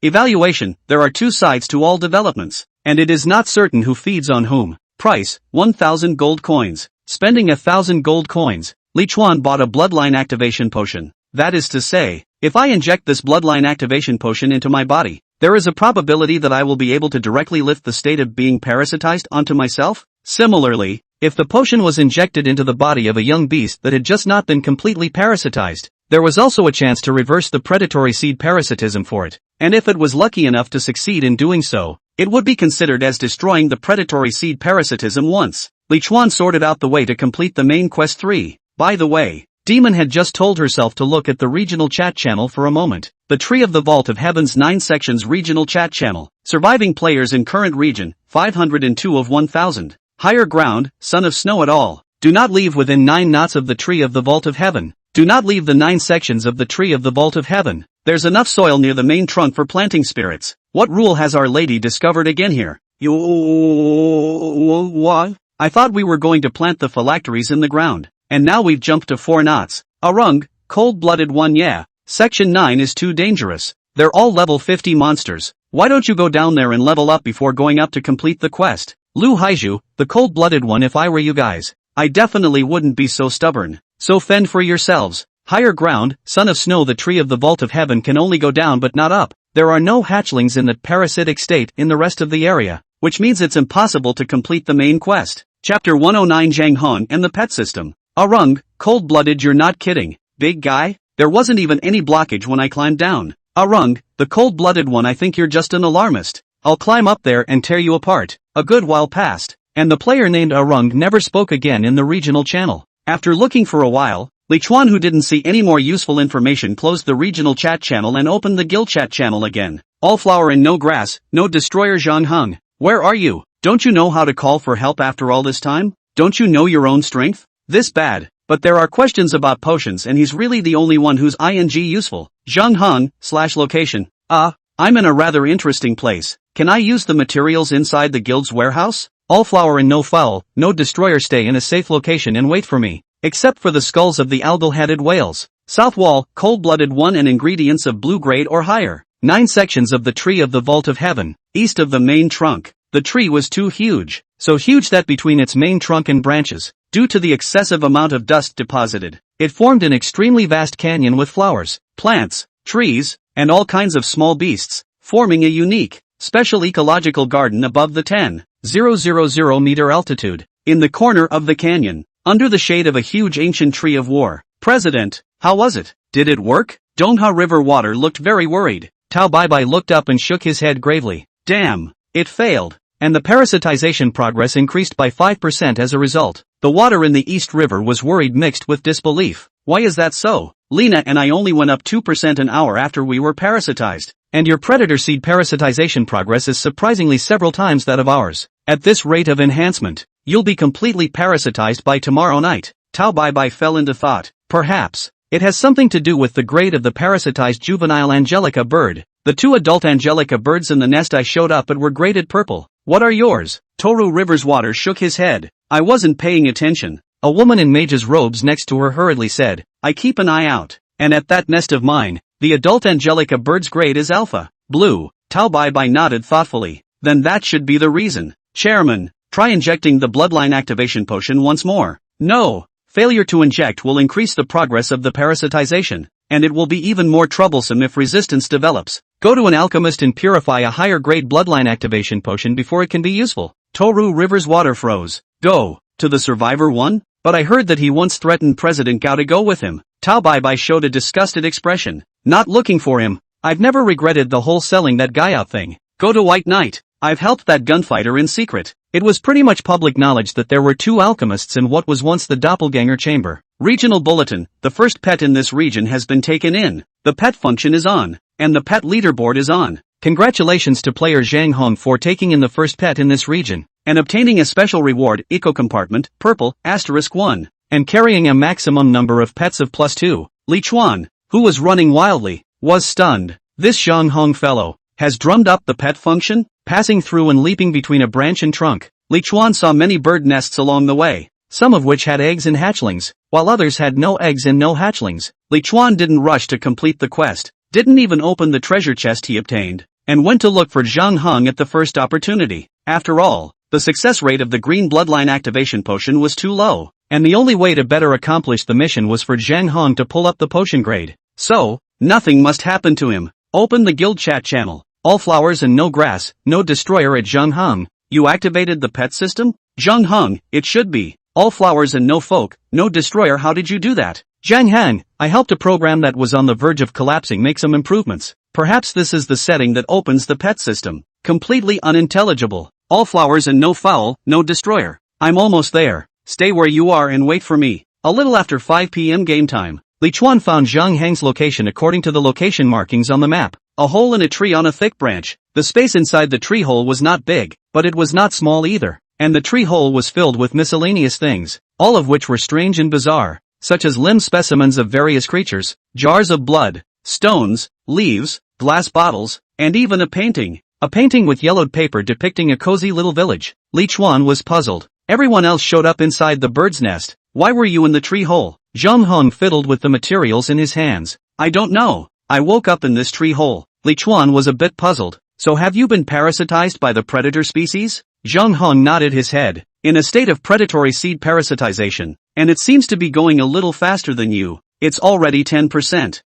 [SPEAKER 1] Evaluation, there are 2 sides to all developments, and it is not certain who feeds on whom. Price, 1,000 gold coins. Spending 1,000 gold coins, Li Chuan bought a Bloodline Activation Potion. That is to say, if I inject this Bloodline Activation Potion into my body, there is a probability that I will be able to directly lift the state of being parasitized onto myself. Similarly, if the potion was injected into the body of a young beast that had just not been completely parasitized, there was also a chance to reverse the predatory seed parasitism for it. And if it was lucky enough to succeed in doing so, it would be considered as destroying the predatory seed parasitism once. Li Chuan sorted out the way to complete the main quest 3. By the way, Demon had just told herself to look at the regional chat channel for a moment. The Tree of the Vault of Heaven's 9 sections regional chat channel. Surviving players in current region, 502 of 1,000. Higher ground, Son of Snow et al. Do not leave within 9 knots of the Tree of the Vault of Heaven. Do not leave the 9 sections of the Tree of the Vault of Heaven. There's enough soil near the main trunk for planting spirits. What rule has Our Lady discovered again here? What? I thought we were going to plant the phylacteries in the ground. And now we've jumped to 4 knots. Arung, cold-blooded one. Yeah. Section 9 is too dangerous. They're all level 50 monsters. Why don't you go down there and level up before going up to complete the quest? Lu Haiju, the cold-blooded one. If I were you guys, I definitely wouldn't be so stubborn. So fend for yourselves. Higher ground, Son of Snow. The Tree of the Vault of Heaven can only go down but not up. There are no hatchlings in that parasitic state in the rest of the area, which means it's impossible to complete the main quest. Chapter 109 Zhang Hong and the Pet System. Arung, cold-blooded. You're not kidding, big guy? There wasn't even any blockage when I climbed down. Arung, the cold-blooded one. I think you're just an alarmist. I'll climb up there and tear you apart. A good while passed, and the player named Arung never spoke again in the regional channel. After looking for a while, Li Chuan, who didn't see any more useful information, closed the regional chat channel and opened the guild chat channel again. All flower and no grass, no destroyer. Zhang Hong, where are you? Don't you know how to call for help after all this time? Don't you know your own strength? This bad, but there are questions about potions and he's really the only one who's ing useful. Zhang Hong, /location. I'm in a rather interesting place. Can I use the materials inside the guild's warehouse? All flower and no foul, no destroyer, stay in a safe location and wait for me. Except for the skulls of the algal-headed whales. South wall, cold-blooded one and ingredients of blue grade or higher. 9 sections of the tree of the vault of heaven, east of the main trunk. The tree was too huge, so huge that between its main trunk and branches, due to the excessive amount of dust deposited, it formed an extremely vast canyon with flowers, plants, trees, and all kinds of small beasts, forming a unique, special ecological garden above the 10,000 meter altitude. In the corner of the canyon, under the shade of a huge ancient tree of war. President, how was it? Did it work? Dongha River water looked very worried. Tao Baibai looked up and shook his head gravely. Damn, it failed. And the parasitization progress increased by 5% as a result. The water in the East River was worried mixed with disbelief. Why is that so? Lena and I only went up 2% an hour after we were parasitized. And your predator seed parasitization progress is surprisingly several times that of ours. At this rate of enhancement, you'll be completely parasitized by tomorrow night. Tao Baibai fell into thought. Perhaps it has something to do with the grade of the parasitized juvenile Angelica bird. The 2 adult Angelica birds in the nest I showed up at were graded purple. What are yours? Toru River's water shook his head. I wasn't paying attention. A woman in mage's robes next to her hurriedly said, I keep an eye out. And at that nest of mine, the adult Angelica bird's grade is alpha. Blue. Tao Baibai nodded thoughtfully. Then that should be the reason. Chairman, try injecting the bloodline activation potion once more. No. Failure to inject will increase the progress of the parasitization, and it will be even more troublesome if resistance develops. Go to an alchemist and purify a higher grade bloodline activation potion before it can be useful. Toru River's water froze. Go. To the survivor one? But I heard that he once threatened President Gao to go with him. Tao Baibai showed a disgusted expression. Not looking for him. I've never regretted the whole selling that guy out thing. Go to White Knight. I've helped that gunfighter in secret. It was pretty much public knowledge that there were 2 alchemists in what was once the doppelganger chamber. Regional bulletin, the first pet in this region has been taken in. The pet function is on, and the pet leaderboard is on. Congratulations to player Zhang Hong for taking in the first pet in this region, and obtaining a special reward, Eco Compartment, Purple, *1, and carrying a maximum number of pets of +2. Li Chuan, who was running wildly, was stunned. This Zhang Hong fellow has drummed up the pet function, passing through and leaping between a branch and trunk. Li Chuan saw many bird nests along the way, some of which had eggs and hatchlings, while others had no eggs and no hatchlings. Li Chuan didn't rush to complete the quest, didn't even open the treasure chest he obtained, and went to look for Zhang Hong at the first opportunity. After all, the success rate of the green bloodline activation potion was too low, and the only way to better accomplish the mission was for Zhang Hong to pull up the potion grade. So, nothing must happen to him. Open the guild chat channel. All flowers and no grass, no destroyer at Zhang Hong. You activated the pet system? Zhang Hong, it should be. All flowers and no folk, no destroyer. How did you do that? Zhang Hong, I helped a program that was on the verge of collapsing make some improvements. Perhaps this is the setting that opens the pet system. Completely unintelligible. All flowers and no foul, no destroyer. I'm almost there. Stay where you are and wait for me. A little after 5 p.m. game time. Li Chuan found Zhang Hong's location according to the location markings on the map. A hole in a tree on a thick branch. The space inside the tree hole was not big, but it was not small either. And the tree hole was filled with miscellaneous things, all of which were strange and bizarre, such as limb specimens of various creatures, jars of blood, stones, leaves, glass bottles, and even a painting. A painting with yellowed paper depicting a cozy little village. Li Chuan was puzzled. Everyone else showed up inside the bird's nest. Why were you in the tree hole? Zhang Hong fiddled with the materials in his hands. I don't know. I woke up in this tree hole. Li Chuan was a bit puzzled. So have you been parasitized by the predator species? Zhang Hong nodded his head. In a state of predatory seed parasitization. And it seems to be going a little faster than you. It's already 10%.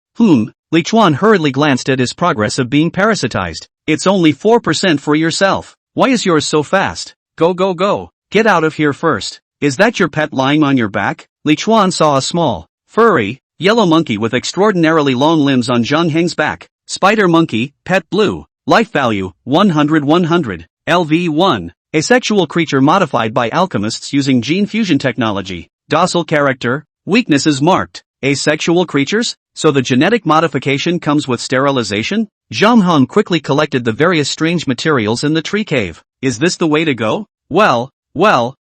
[SPEAKER 1] Li Chuan hurriedly glanced at his progress of being parasitized. It's only 4% for yourself. Why is yours so fast? Go go go. Get out of here first. Is that your pet lying on your back? Li Chuan saw a small, furry, yellow monkey with extraordinarily long limbs on Zhang Heng's back. Spider monkey, pet blue. Life value, 100. LV1. Asexual creature modified by alchemists using gene fusion technology. Docile character. Weaknesses marked. Asexual creatures? So the genetic modification comes with sterilization? Zhang Hong quickly collected the various strange materials in the tree cave. Is this the way to go? Well,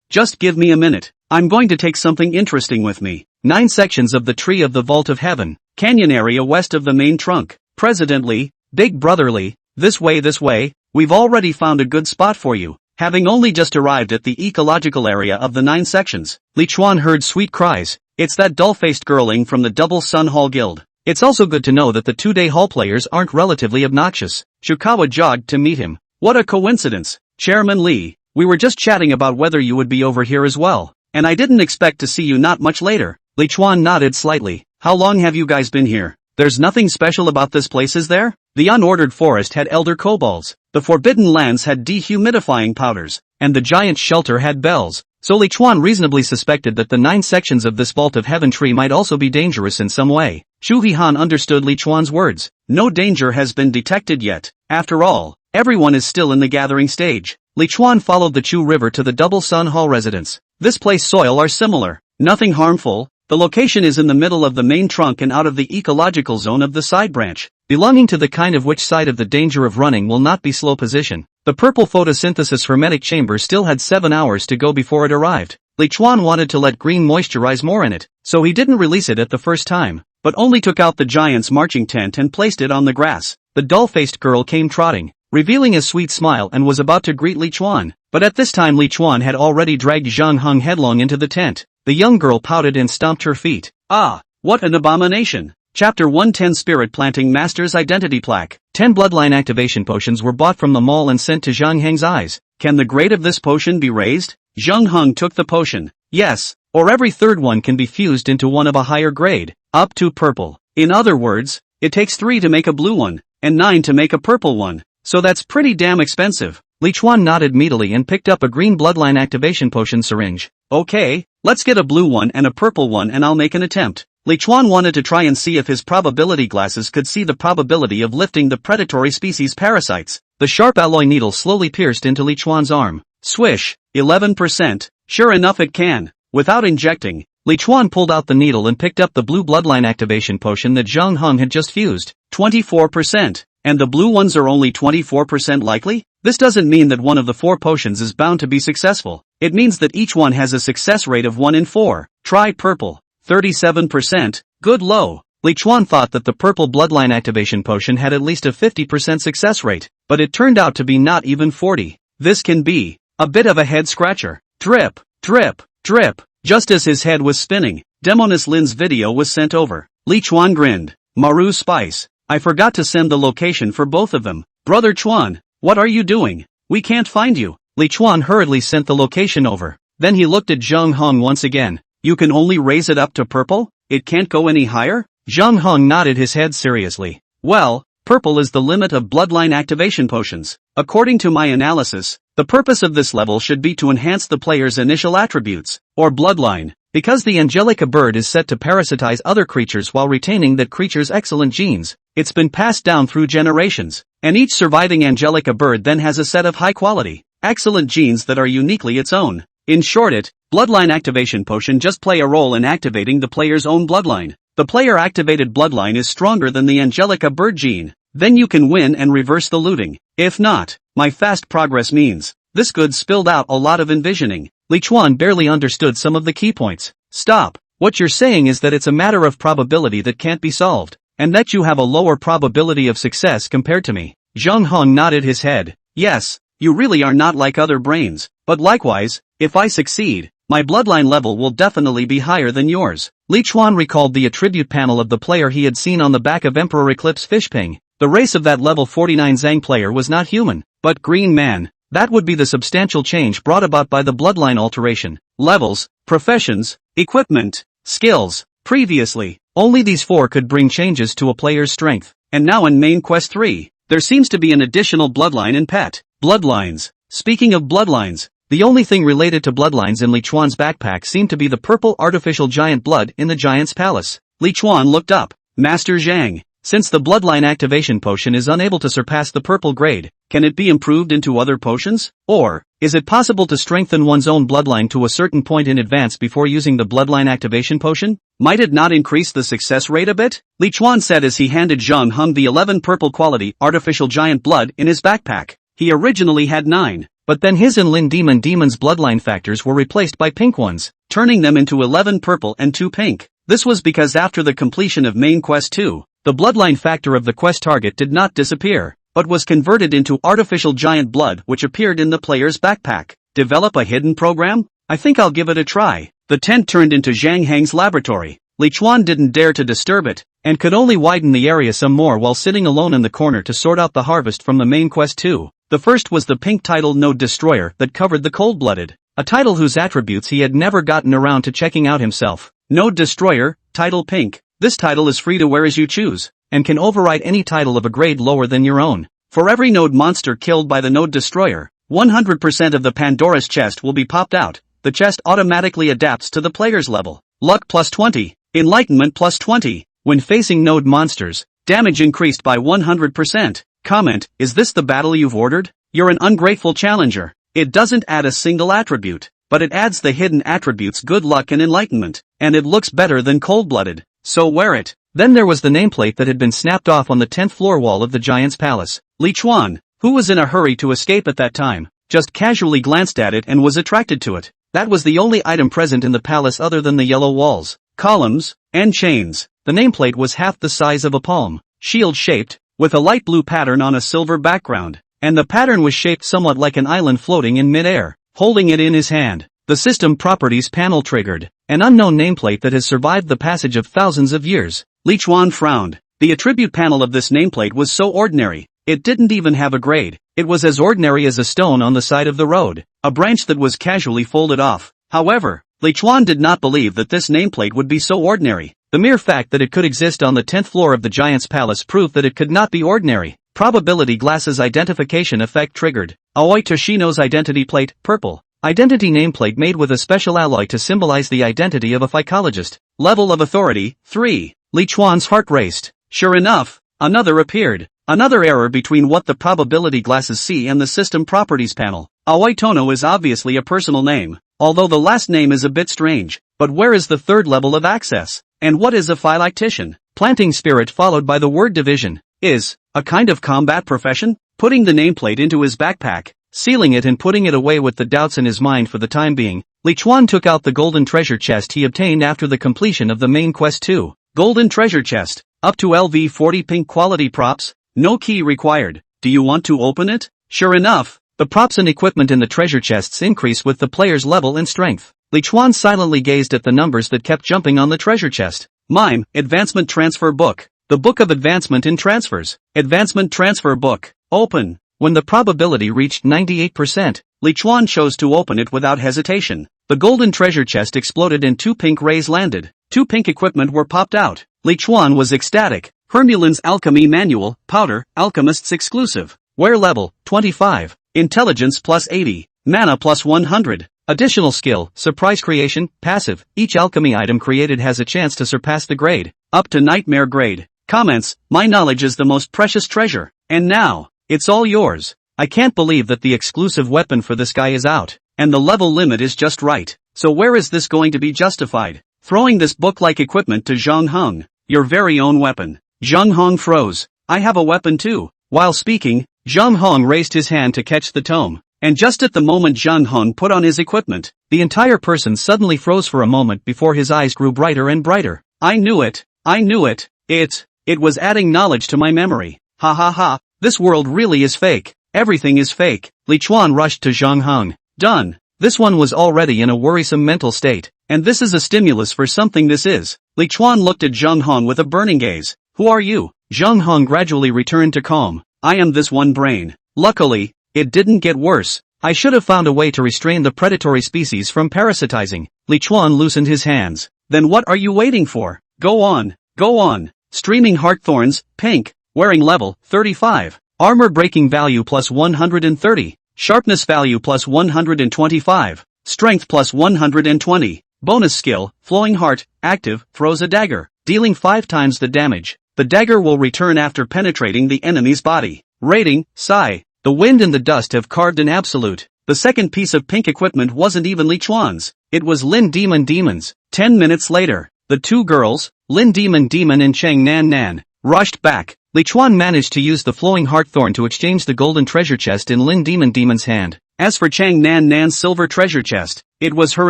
[SPEAKER 1] just give me a minute. I'm going to take something interesting with me. 9 sections of the tree of the vault of heaven. Canyon area west of the main trunk. President Li, Big Brother Li, this way, we've already found a good spot for you.
[SPEAKER 2] Having only just arrived at the ecological area of the 9 sections, Li Chuan heard sweet cries. It's that dull-faced girling from the Double Sun Hall Guild. It's also good to know that the 2-day hall players aren't relatively obnoxious. Shukawa jogged to meet him. What a coincidence. Chairman Li, we were just chatting about whether you would be over here as well. And I didn't expect to see you not much later. Li Chuan nodded slightly. How long have you guys been here? There's nothing special about this place, is there? The unordered forest had elder kobolds, the forbidden lands had dehumidifying powders, and the giant shelter had bells. So Li Chuan reasonably suspected that the 9 sections of this Vault of Heaven tree might also be dangerous in some way. Shu Hihan understood Li Chuan's words. No danger has been detected yet. After all, everyone is still in the gathering stage. Li Chuan followed the Chu River to the Double Sun Hall residence. This place soil are similar. Nothing harmful. The location is in the middle of the main trunk and out of the ecological zone of the side branch, belonging to the kind of which side of the danger of running will not be slow position. The purple photosynthesis hermetic chamber still had 7 hours to go before it arrived. Li Chuan wanted to let green moisturize more in it, so he didn't release it at the first time, but only took out the giant's marching tent and placed it on the grass. The dull-faced girl came trotting, revealing a sweet smile and was about to greet Li Chuan, but at this time Li Chuan had already dragged Zhang Heng headlong into the tent. The young girl pouted and stomped her feet. Ah, what an abomination! Chapter 110 Spirit Planting Master's Identity Plaque. 10 bloodline activation potions were bought from the mall and sent to Zhang Heng's eyes. Can the grade of this potion be raised? Zhang Heng took the potion. Yes, or every third one can be fused into one of a higher grade, up to purple. In other words, it takes 3 to make a blue one, and 9 to make a purple one. So that's pretty damn expensive. Li Chuan nodded meadily and picked up a green bloodline activation potion syringe. Okay, let's get a blue one and a purple one and I'll make an attempt. Li Chuan wanted to try and see if his probability glasses could see the probability of lifting the predatory species parasites. The sharp alloy needle slowly pierced into Li Chuan's arm. Swish, 11%. Sure enough it can. Without injecting, Li Chuan pulled out the needle and picked up the blue bloodline activation potion that Zhang Heng had just fused. 24%. And the blue ones are only 24% likely? This doesn't mean that one of the 4 potions is bound to be successful. It means that each one has a success rate of 1 in 4. Try purple. 37%. Good low. Li Chuan thought that the purple bloodline activation potion had at least a 50% success rate, but it turned out to be not even 40. This can be a bit of a head scratcher. Drip, drip, drip. Just as his head was spinning, Demonis Lin's video was sent over. Li Chuan grinned. Maru Spice. I forgot to send the location for both of them. Brother Chuan, what are you doing? We can't find you. Li Chuan hurriedly sent the location over. Then he looked at Zhang Heng once again. You can only raise it up to purple? It can't go any higher? Zhang Heng nodded his head seriously. Well, purple is the limit of bloodline activation potions. According to my analysis, the purpose of this level should be to enhance the player's initial attributes, or bloodline, because the Angelica bird is set to parasitize other creatures while retaining that creature's excellent genes. It's been passed down through generations, and each surviving Angelica bird then has a set of high-quality, excellent genes that are uniquely its own. In short, bloodline activation potion just play a role in activating the player's own bloodline. The player-activated bloodline is stronger than the Angelica bird gene. Then you can win and reverse the looting. If not, my fast progress means. This good spilled out a lot of envisioning. Li Chuan barely understood some of the key points. Stop. What you're saying is that it's a matter of probability that can't be solved, and that you have a lower probability of success compared to me. Zhang Heng nodded his head. Yes, you really are not like other brains, but likewise, if I succeed, my bloodline level will definitely be higher than yours. Li Chuan recalled the attribute panel of the player he had seen on the back of Emperor Eclipse Fishping. The race of that level 49 Zhang player was not human, but green man. That would be the substantial change brought about by the bloodline alteration. Levels, professions, equipment, skills. Previously, only these 4 could bring changes to a player's strength. And now in Main Quest 3, there seems to be an additional bloodline in pet. Bloodlines. Speaking of bloodlines, the only thing related to bloodlines in Li Chuan's backpack seemed to be the purple artificial giant blood in the giant's palace. Li Chuan looked up. Master Zhang, since the bloodline activation potion is unable to surpass the purple grade, can it be improved into other potions? Or, is it possible to strengthen one's own bloodline to a certain point in advance before using the bloodline activation potion? Might it not increase the success rate a bit? Li Chuan said as he handed Zhang Heng the 11 purple quality artificial giant blood in his backpack. He originally had 9, but then his and Lin Demon's bloodline factors were replaced by pink ones, turning them into 11 purple and 2 pink. This was because after the completion of Main Quest 2, the bloodline factor of the quest target did not disappear. but was converted into artificial giant blood which appeared in the player's backpack. Develop a hidden program? I think I'll give it a try. The tent turned into Zhang Heng's laboratory. Li Chuan didn't dare to disturb it, and could only widen the area some more while sitting alone in the corner to sort out the harvest from the main quest 2. The first was the pink title Node Destroyer that covered the cold-blooded, a title whose attributes he had never gotten around to checking out himself. Node Destroyer, title pink. This title is free to wear as you choose, and can override any title of a grade lower than your own. For every node monster killed by the Node Destroyer, 100% of the Pandora's chest will be popped out. The chest automatically adapts to the player's level. Luck plus 20. Enlightenment plus 20. When facing node monsters, damage increased by 100%. Comment, is this the battle you've ordered? You're an ungrateful challenger. It doesn't add a single attribute, but it adds the hidden attributes good luck and enlightenment, and it looks better than cold-blooded, so wear it. Then there was the nameplate that had been snapped off on the 10th floor wall of the giant's palace. Li Chuan, who was in a hurry to escape at that time, just casually glanced at it and was attracted to it. That was the only item present in the palace other than the yellow walls, columns, and chains. The nameplate was half the size of a palm, shield-shaped, with a light blue pattern on a silver background, and the pattern was shaped somewhat like an island floating in mid-air. Holding it in his hand, the System Properties panel triggered, an unknown nameplate that has survived the passage of thousands of years. Li Chuan frowned. The attribute panel of this nameplate was so ordinary, it didn't even have a grade. It was as ordinary as a stone on the side of the road, a branch that was casually folded off. However, Li Chuan did not believe that this nameplate would be so ordinary. The mere fact that it could exist on the 10th floor of the giant's palace proved that it could not be ordinary. Probability Glass's identification effect triggered. Aoi Toshino's identity plate, purple. Identity nameplate made with a special alloy to symbolize the identity of a phycologist. Level of authority, 3. Li Chuan's heart raced. Sure enough, another appeared. Another error between what the probability glasses see and the system properties panel. Aoi Tono is obviously a personal name, although the last name is a bit strange. But where is the third level of access? And what is a phylactician? Planting spirit followed by the word division. Is a kind of combat profession? Putting the nameplate into his backpack, sealing it and putting it away with the doubts in his mind for the time being, Li Chuan took out the golden treasure chest he obtained after the completion of the main quest 2. Golden treasure chest. Up to LV40 pink quality props. No key required. Do you want to open it? Sure enough, the props and equipment in the treasure chests increase with the player's level and strength. Li Chuan silently gazed at the numbers that kept jumping on the treasure chest. Mime, Advancement Transfer Book. The Book of Advancement in Transfers. Advancement Transfer Book. Open. When the probability reached 98%, Li Chuan chose to open it without hesitation. The golden treasure chest exploded and 2 pink rays landed. 2 pink equipment were popped out. Li Chuan was ecstatic. Hermulin's Alchemy Manual, Powder, Alchemist's exclusive. Wear level, 25. Intelligence plus 80. Mana plus 100. Additional skill, Surprise Creation, passive. Each alchemy item created has a chance to surpass the grade, up to Nightmare grade. Comments, my knowledge is the most precious treasure. And now, it's all yours. I can't believe that the exclusive weapon for this guy is out, and the level limit is just right. So where is this going to be justified? Throwing this book-like equipment to Zhang Heng, your very own weapon. Zhang Heng froze. I have a weapon too. While speaking, Zhang Heng raised his hand to catch the tome. And just at the moment Zhang Heng put on his equipment, the entire person suddenly froze for a moment before his eyes grew brighter and brighter. I knew it. I knew it. It was adding knowledge to my memory. Ha ha ha. This world really is fake. Everything is fake. Li Chuan rushed to Zhang Heng. Done. This one was already in a worrisome mental state. And this is a stimulus for something this is. Li Chuan looked at Zhang Heng with a burning gaze. Who are you? Zhang Heng gradually returned to calm. I am this one brain. Luckily, it didn't get worse. I should have found a way to restrain the predatory species from parasitizing. Li Chuan loosened his hands. Then what are you waiting for? Go on. Go on. Streaming Heart Thorns, pink. Wearing level, 35. Armor breaking value plus 130. Sharpness value plus 125. Strength plus 120. Bonus skill, Flowing Heart, active, throws a dagger, dealing 5 times the damage. The dagger will return after penetrating the enemy's body. Rating, Psi. The wind and the dust have carved an absolute. The second piece of pink equipment wasn't even Li Chuan's. It was Lin Demon Demon's. 10 minutes later, the two girls, Lin Demon Demon and Cheng Nan Nan, rushed back. Li Chuan managed to use the flowing heartthorn to exchange the golden treasure chest in Lin Demon Demon's hand. As for Cheng Nan Nan's silver treasure chest, it was her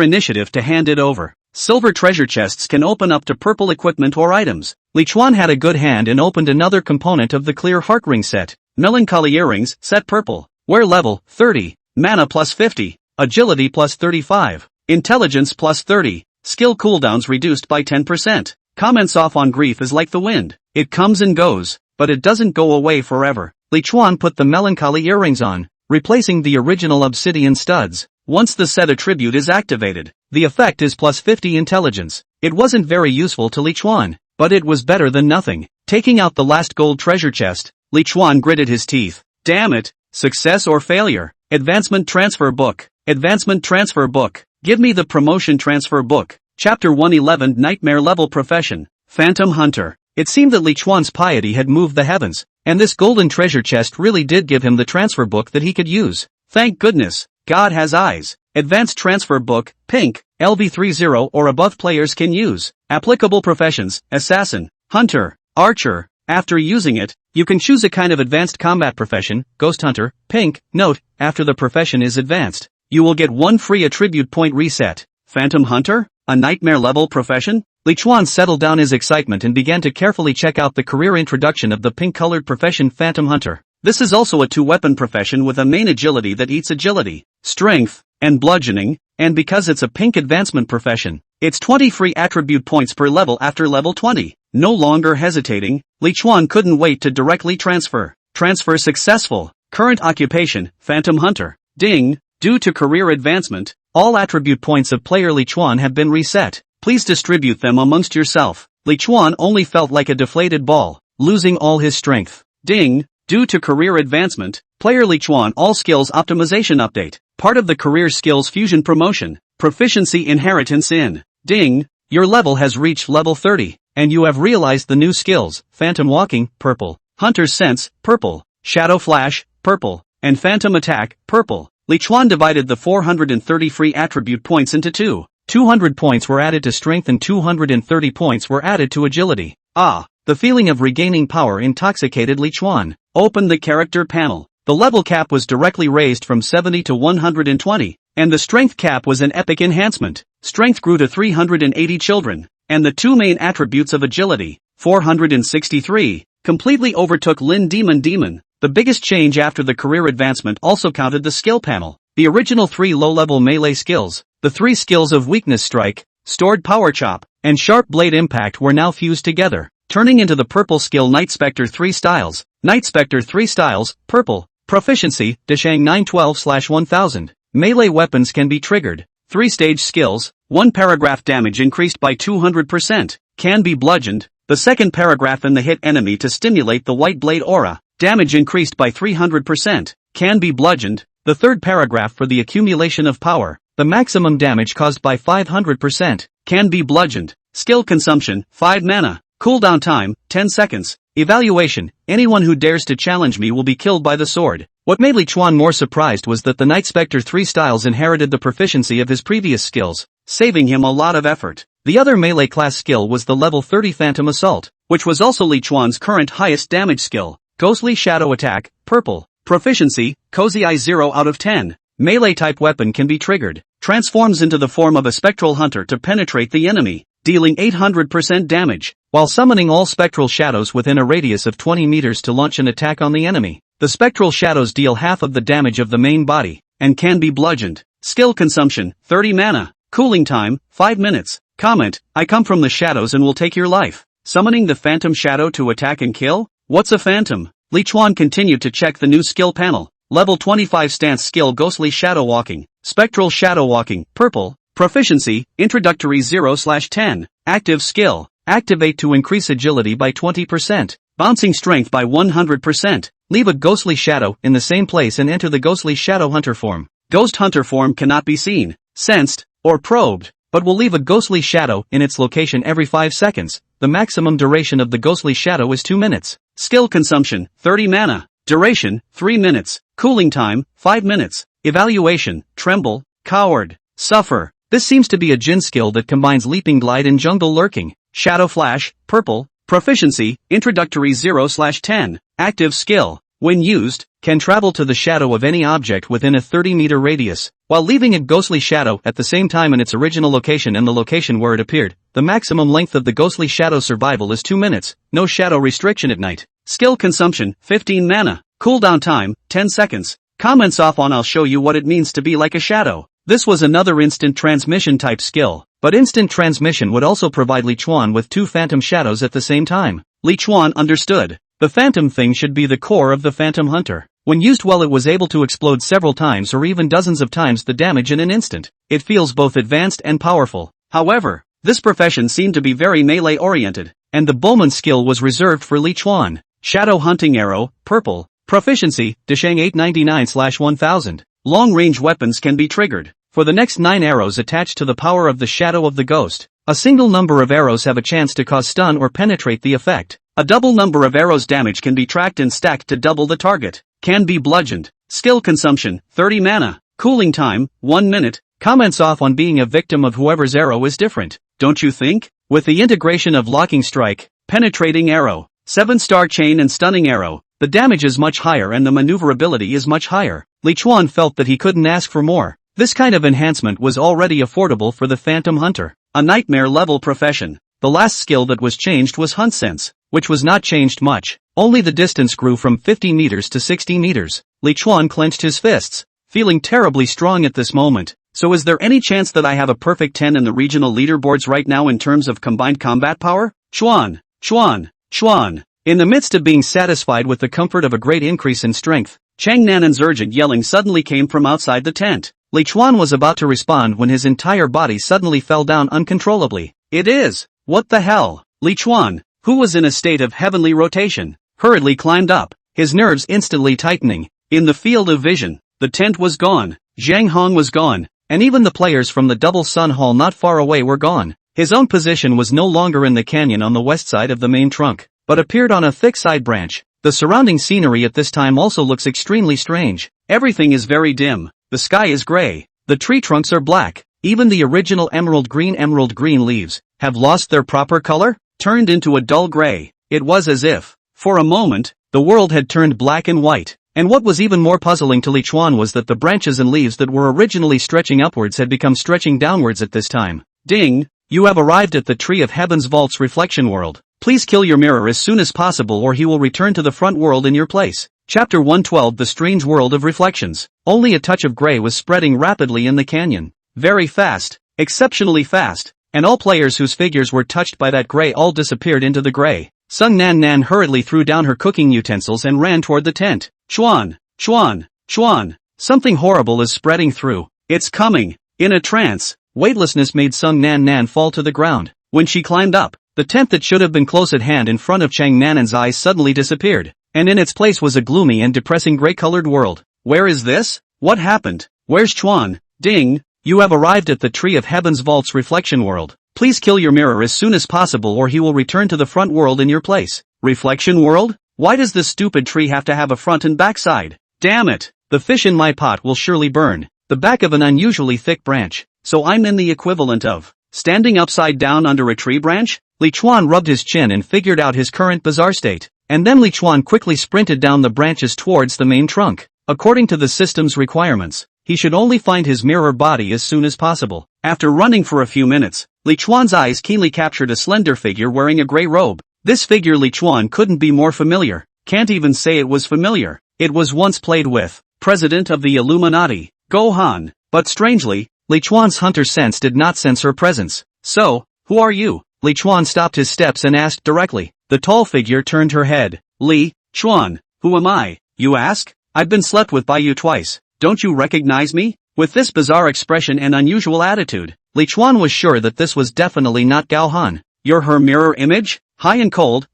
[SPEAKER 2] initiative to hand it over. Silver treasure chests can open up to purple equipment or items. Li Chuan had a good hand and opened another component of the clear heart ring set. Melancholy earrings, set purple. Wear level, 30. Mana plus 50. Agility plus 35. Intelligence plus 30. Skill cooldowns reduced by 10%. Comments off on grief is like the wind. It comes and goes, but it doesn't go away forever. Li Chuan put the melancholy earrings on, replacing the original obsidian studs. Once the set attribute is activated, the effect is plus 50 intelligence. It wasn't very useful to Li Chuan, but it was better than nothing. Taking out the last gold treasure chest, Li Chuan gritted his teeth. Damn it, success or failure. Advancement transfer book. Advancement transfer book. Give me the promotion transfer book. Chapter 111 Nightmare Level Profession. Phantom Hunter. It seemed that Li Chuan's piety had moved the heavens, and this golden treasure chest really did give him the transfer book that he could use. Thank goodness, God has eyes. Advanced transfer book, pink, LV30 or above players can use. Applicable professions, assassin, hunter, archer. After using it, you can choose a kind of advanced combat profession, ghost hunter, pink. Note, after the profession is advanced, you will get 1 free attribute point reset. Phantom hunter? A nightmare level profession? Li Chuan settled down his excitement and began to carefully check out the career introduction of the pink-colored profession Phantom Hunter. This is also a 2-weapon profession with a main agility that eats agility, strength, and bludgeoning, and because it's a pink advancement profession, it's 20 free attribute points per level after level 20. No longer hesitating, Li Chuan couldn't wait to directly transfer. Transfer successful. Current occupation, Phantom Hunter. Ding. Due to career advancement, all attribute points of player Li Chuan have been reset. Please distribute them amongst yourself. Li Chuan only felt like a deflated ball, losing all his strength. Ding. Due to career advancement, player Li Chuan all skills optimization update. Part of the career skills fusion promotion. Proficiency inheritance in. Ding. Your level has reached level 30, and you have realized the new skills, Phantom Walking, purple, Hunter's Sense, purple, Shadow Flash, purple, and Phantom Attack, purple. Li Chuan divided the 430 free attribute points into two. 200 points were added to strength and 230 points were added to agility. Ah, the feeling of regaining power intoxicated Li Chuan. Open the character panel. The level cap was directly raised from 70 to 120, and the strength cap was an epic enhancement. Strength grew to 380 children, and the two main attributes of agility, 463, completely overtook Lin Demon. The biggest change after the career advancement also counted the skill panel. The original 3 low-level melee skills, the 3 skills of weakness strike, stored power chop, and sharp blade impact were now fused together, turning into the purple skill Night Spectre 3 styles. Night Spectre 3 styles, purple, proficiency, Dashang 912/1000. Melee weapons can be triggered. 3-stage skills, 1 paragraph damage increased by 200%, can be bludgeoned. The second paragraph in the hit enemy to stimulate the white blade aura. Damage increased by 300%, can be bludgeoned. The third paragraph for the accumulation of power, the maximum damage caused by 500%, can be bludgeoned. Skill consumption, 5 mana. Cooldown time, 10 seconds. Evaluation, anyone who dares to challenge me will be killed by the sword. What made Li Chuan more surprised was that the Night Spectre 3 styles inherited the proficiency of his previous skills, saving him a lot of effort. The other melee class skill was the level 30 Phantom Assault, which was also Li Chuan's current highest damage skill. Ghostly Shadow Attack, purple, proficiency, Cozy Eye 0 out of 10. Melee type weapon can be triggered, transforms into the form of a spectral hunter to penetrate the enemy, dealing 800% damage, while summoning all spectral shadows within a radius of 20 meters to launch an attack on the enemy. The spectral shadows deal half of the damage of the main body, and can be bludgeoned. Skill consumption, 30 mana. Cooling time, 5 minutes. Comment, I come from the shadows and will take your life. Summoning the Phantom Shadow to attack and kill? What's a phantom? Li Chuan continued to check the new skill panel. Level 25 stance skill Ghostly Shadow Walking, Spectral Shadow Walking, purple, proficiency, introductory 0/10, active skill, activate to increase agility by 20%, bouncing strength by 100%, leave a ghostly shadow in the same place and enter the Ghostly Shadow Hunter form. Ghost Hunter form cannot be seen, sensed, or probed, but will leave a ghostly shadow in its location every 5 seconds. The maximum duration of the ghostly shadow is 2 minutes. Skill consumption, 30 mana. Duration, 3 minutes. Cooling time, 5 minutes. Evaluation, tremble, coward, suffer. This seems to be a Jin skill that combines leaping glide and jungle lurking. Shadow Flash, purple, proficiency, introductory 0/10, active skill. When used, can travel to the shadow of any object within a 30-meter radius, while leaving a ghostly shadow at the same time in its original location and the location where it appeared. The maximum length of the ghostly shadow survival is 2 minutes, no shadow restriction at night. Skill consumption, 15 mana. Cooldown time, 10 seconds. Comments off on. I'll show you what it means to be like a shadow. This was another instant transmission type skill, but instant transmission would also provide Li Chuan with 2 phantom shadows at the same time. Li Chuan understood. The phantom thing should be the core of the phantom hunter. When used well, it was able to explode several times or even dozens of times the damage in an instant. It feels both advanced and powerful. However, this profession seemed to be very melee-oriented, and the bowman skill was reserved for Li Chuan. Shadow hunting arrow, purple. Proficiency, Desheng 899/1000. Long-range weapons can be triggered. For the next 9 arrows attached to the power of the shadow of the ghost. A single number of arrows have a chance to cause stun or penetrate the effect. A double number of arrows damage can be tracked and stacked to double the target. Can be bludgeoned. Skill consumption, 30 mana. Cooling time, 1 minute. Comments off on being a victim of whoever's arrow is different, don't you think? With the integration of locking strike, penetrating arrow, 7-star chain and stunning arrow, the damage is much higher and the maneuverability is much higher. Li Chuan felt that he couldn't ask for more. This kind of enhancement was already affordable for the Phantom Hunter. A nightmare-level profession. The last skill that was changed was Hunt Sense, which was not changed much. Only the distance grew from 50 meters to 60 meters. Li Chuan clenched his fists, feeling terribly strong at this moment. So is there any chance that I have a perfect 10 in the regional leaderboards right now in terms of combined combat power? Chuan, Chuan, Chuan. In the midst of being satisfied with the comfort of a great increase in strength, Chang Nanan's urgent yelling suddenly came from outside the tent. Li Chuan was about to respond when his entire body suddenly fell down uncontrollably. It is. What the hell? Li Chuan, who was in a state of heavenly rotation, hurriedly climbed up, his nerves instantly tightening. In the field of vision, the tent was gone, Zhang Hong was gone, and even the players from the Double Sun Hall not far away were gone. His own position was no longer in the canyon on the west side of the main trunk, but appeared on a thick side branch. The surrounding scenery at this time also looks extremely strange. Everything is very dim, the sky is gray, the tree trunks are black, even the original emerald green leaves have lost their proper color, turned into a dull gray. It was as if, for a moment, the world had turned black and white. And what was even more puzzling to Li Chuan was that the branches and leaves that were originally stretching upwards had become stretching downwards at this time. Ding! You have arrived at the Tree of Heaven's Vault's reflection world. Please kill your mirror as soon as possible or he will return to the front world in your place. Chapter 112 The Strange World of Reflections. Only a touch of gray was spreading rapidly in the canyon. Very fast, exceptionally fast, and all players whose figures were touched by that gray all disappeared into the gray. Sung Nan Nan hurriedly threw down her cooking utensils and ran toward the tent. Chuan, Chuan, Chuan. Something horrible is spreading through. It's coming. In a trance, weightlessness made Sung Nan Nan fall to the ground. When she climbed up, the tent that should have been close at hand in front of Chang Nanan's eyes suddenly disappeared, and in its place was a gloomy and depressing gray-colored world. Where is this? What happened? Where's Chuan? Ding! You have arrived at the Tree of Heaven's Vault's reflection world. Please kill your mirror as soon as possible or he will return to the front world in your place. Reflection world? Why does this stupid tree have to have a front and back side? Damn it! The fish in my pot will surely burn. The back of an unusually thick branch. So I'm in the equivalent of standing upside down under a tree branch? Li Chuan rubbed his chin and figured out his current bizarre state. And then Li Chuan quickly sprinted down the branches towards the main trunk. According to the system's requirements, he should only find his mirror body as soon as possible. After running for a few minutes, Li Chuan's eyes keenly captured a slender figure wearing a gray robe. This figure Li Chuan couldn't be more familiar. Can't even say it was familiar. It was once played with President of the Illuminati, Gohan. But strangely, Li Chuan's hunter sense did not sense her presence. So, who are you? Li Chuan stopped his steps and asked directly. The tall figure turned her head. Li Chuan, who am I, you ask? I've been slept with by you twice. Don't you recognize me? With this bizarre expression and unusual attitude, Li Chuan was sure that this was definitely not Gao Han. You're her mirror image? High and cold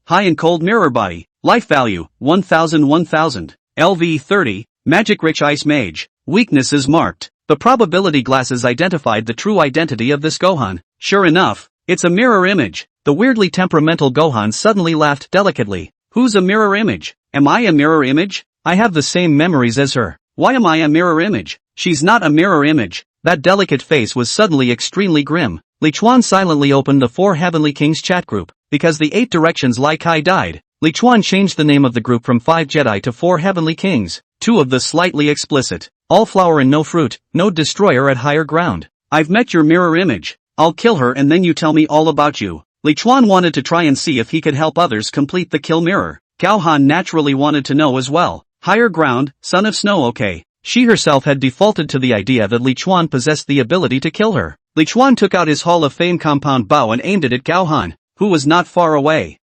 [SPEAKER 2] mirror body. Life value, 1000. LV 30, magic rich ice mage. Weakness is marked. The probability glasses identified the true identity of this Gohan. Sure enough, it's a mirror image. The weirdly temperamental Gohan suddenly laughed delicately. Who's a mirror image? Am I a mirror image? I have the same memories as her. Why am I a mirror image? She's not a mirror image. That delicate face was suddenly extremely grim. Li Chuan silently opened the Four Heavenly Kings chat group. Because the 8 Directions Lai Kai died, Li Chuan changed the name of the group from 5 Jedi to 4 Heavenly Kings. 2 of the slightly explicit. All flower and no fruit, no destroyer at higher ground. I've met your mirror image. I'll kill her and then you tell me all about you. Li Chuan wanted to try and see if he could help others complete the kill mirror. Gao Han naturally wanted to know as well. Higher ground, son of snow. Okay. She herself had defaulted to the idea that Li Chuan possessed the ability to kill her. Li Chuan took out his Hall of Fame compound bow and aimed it at Gao Han, who was not far away.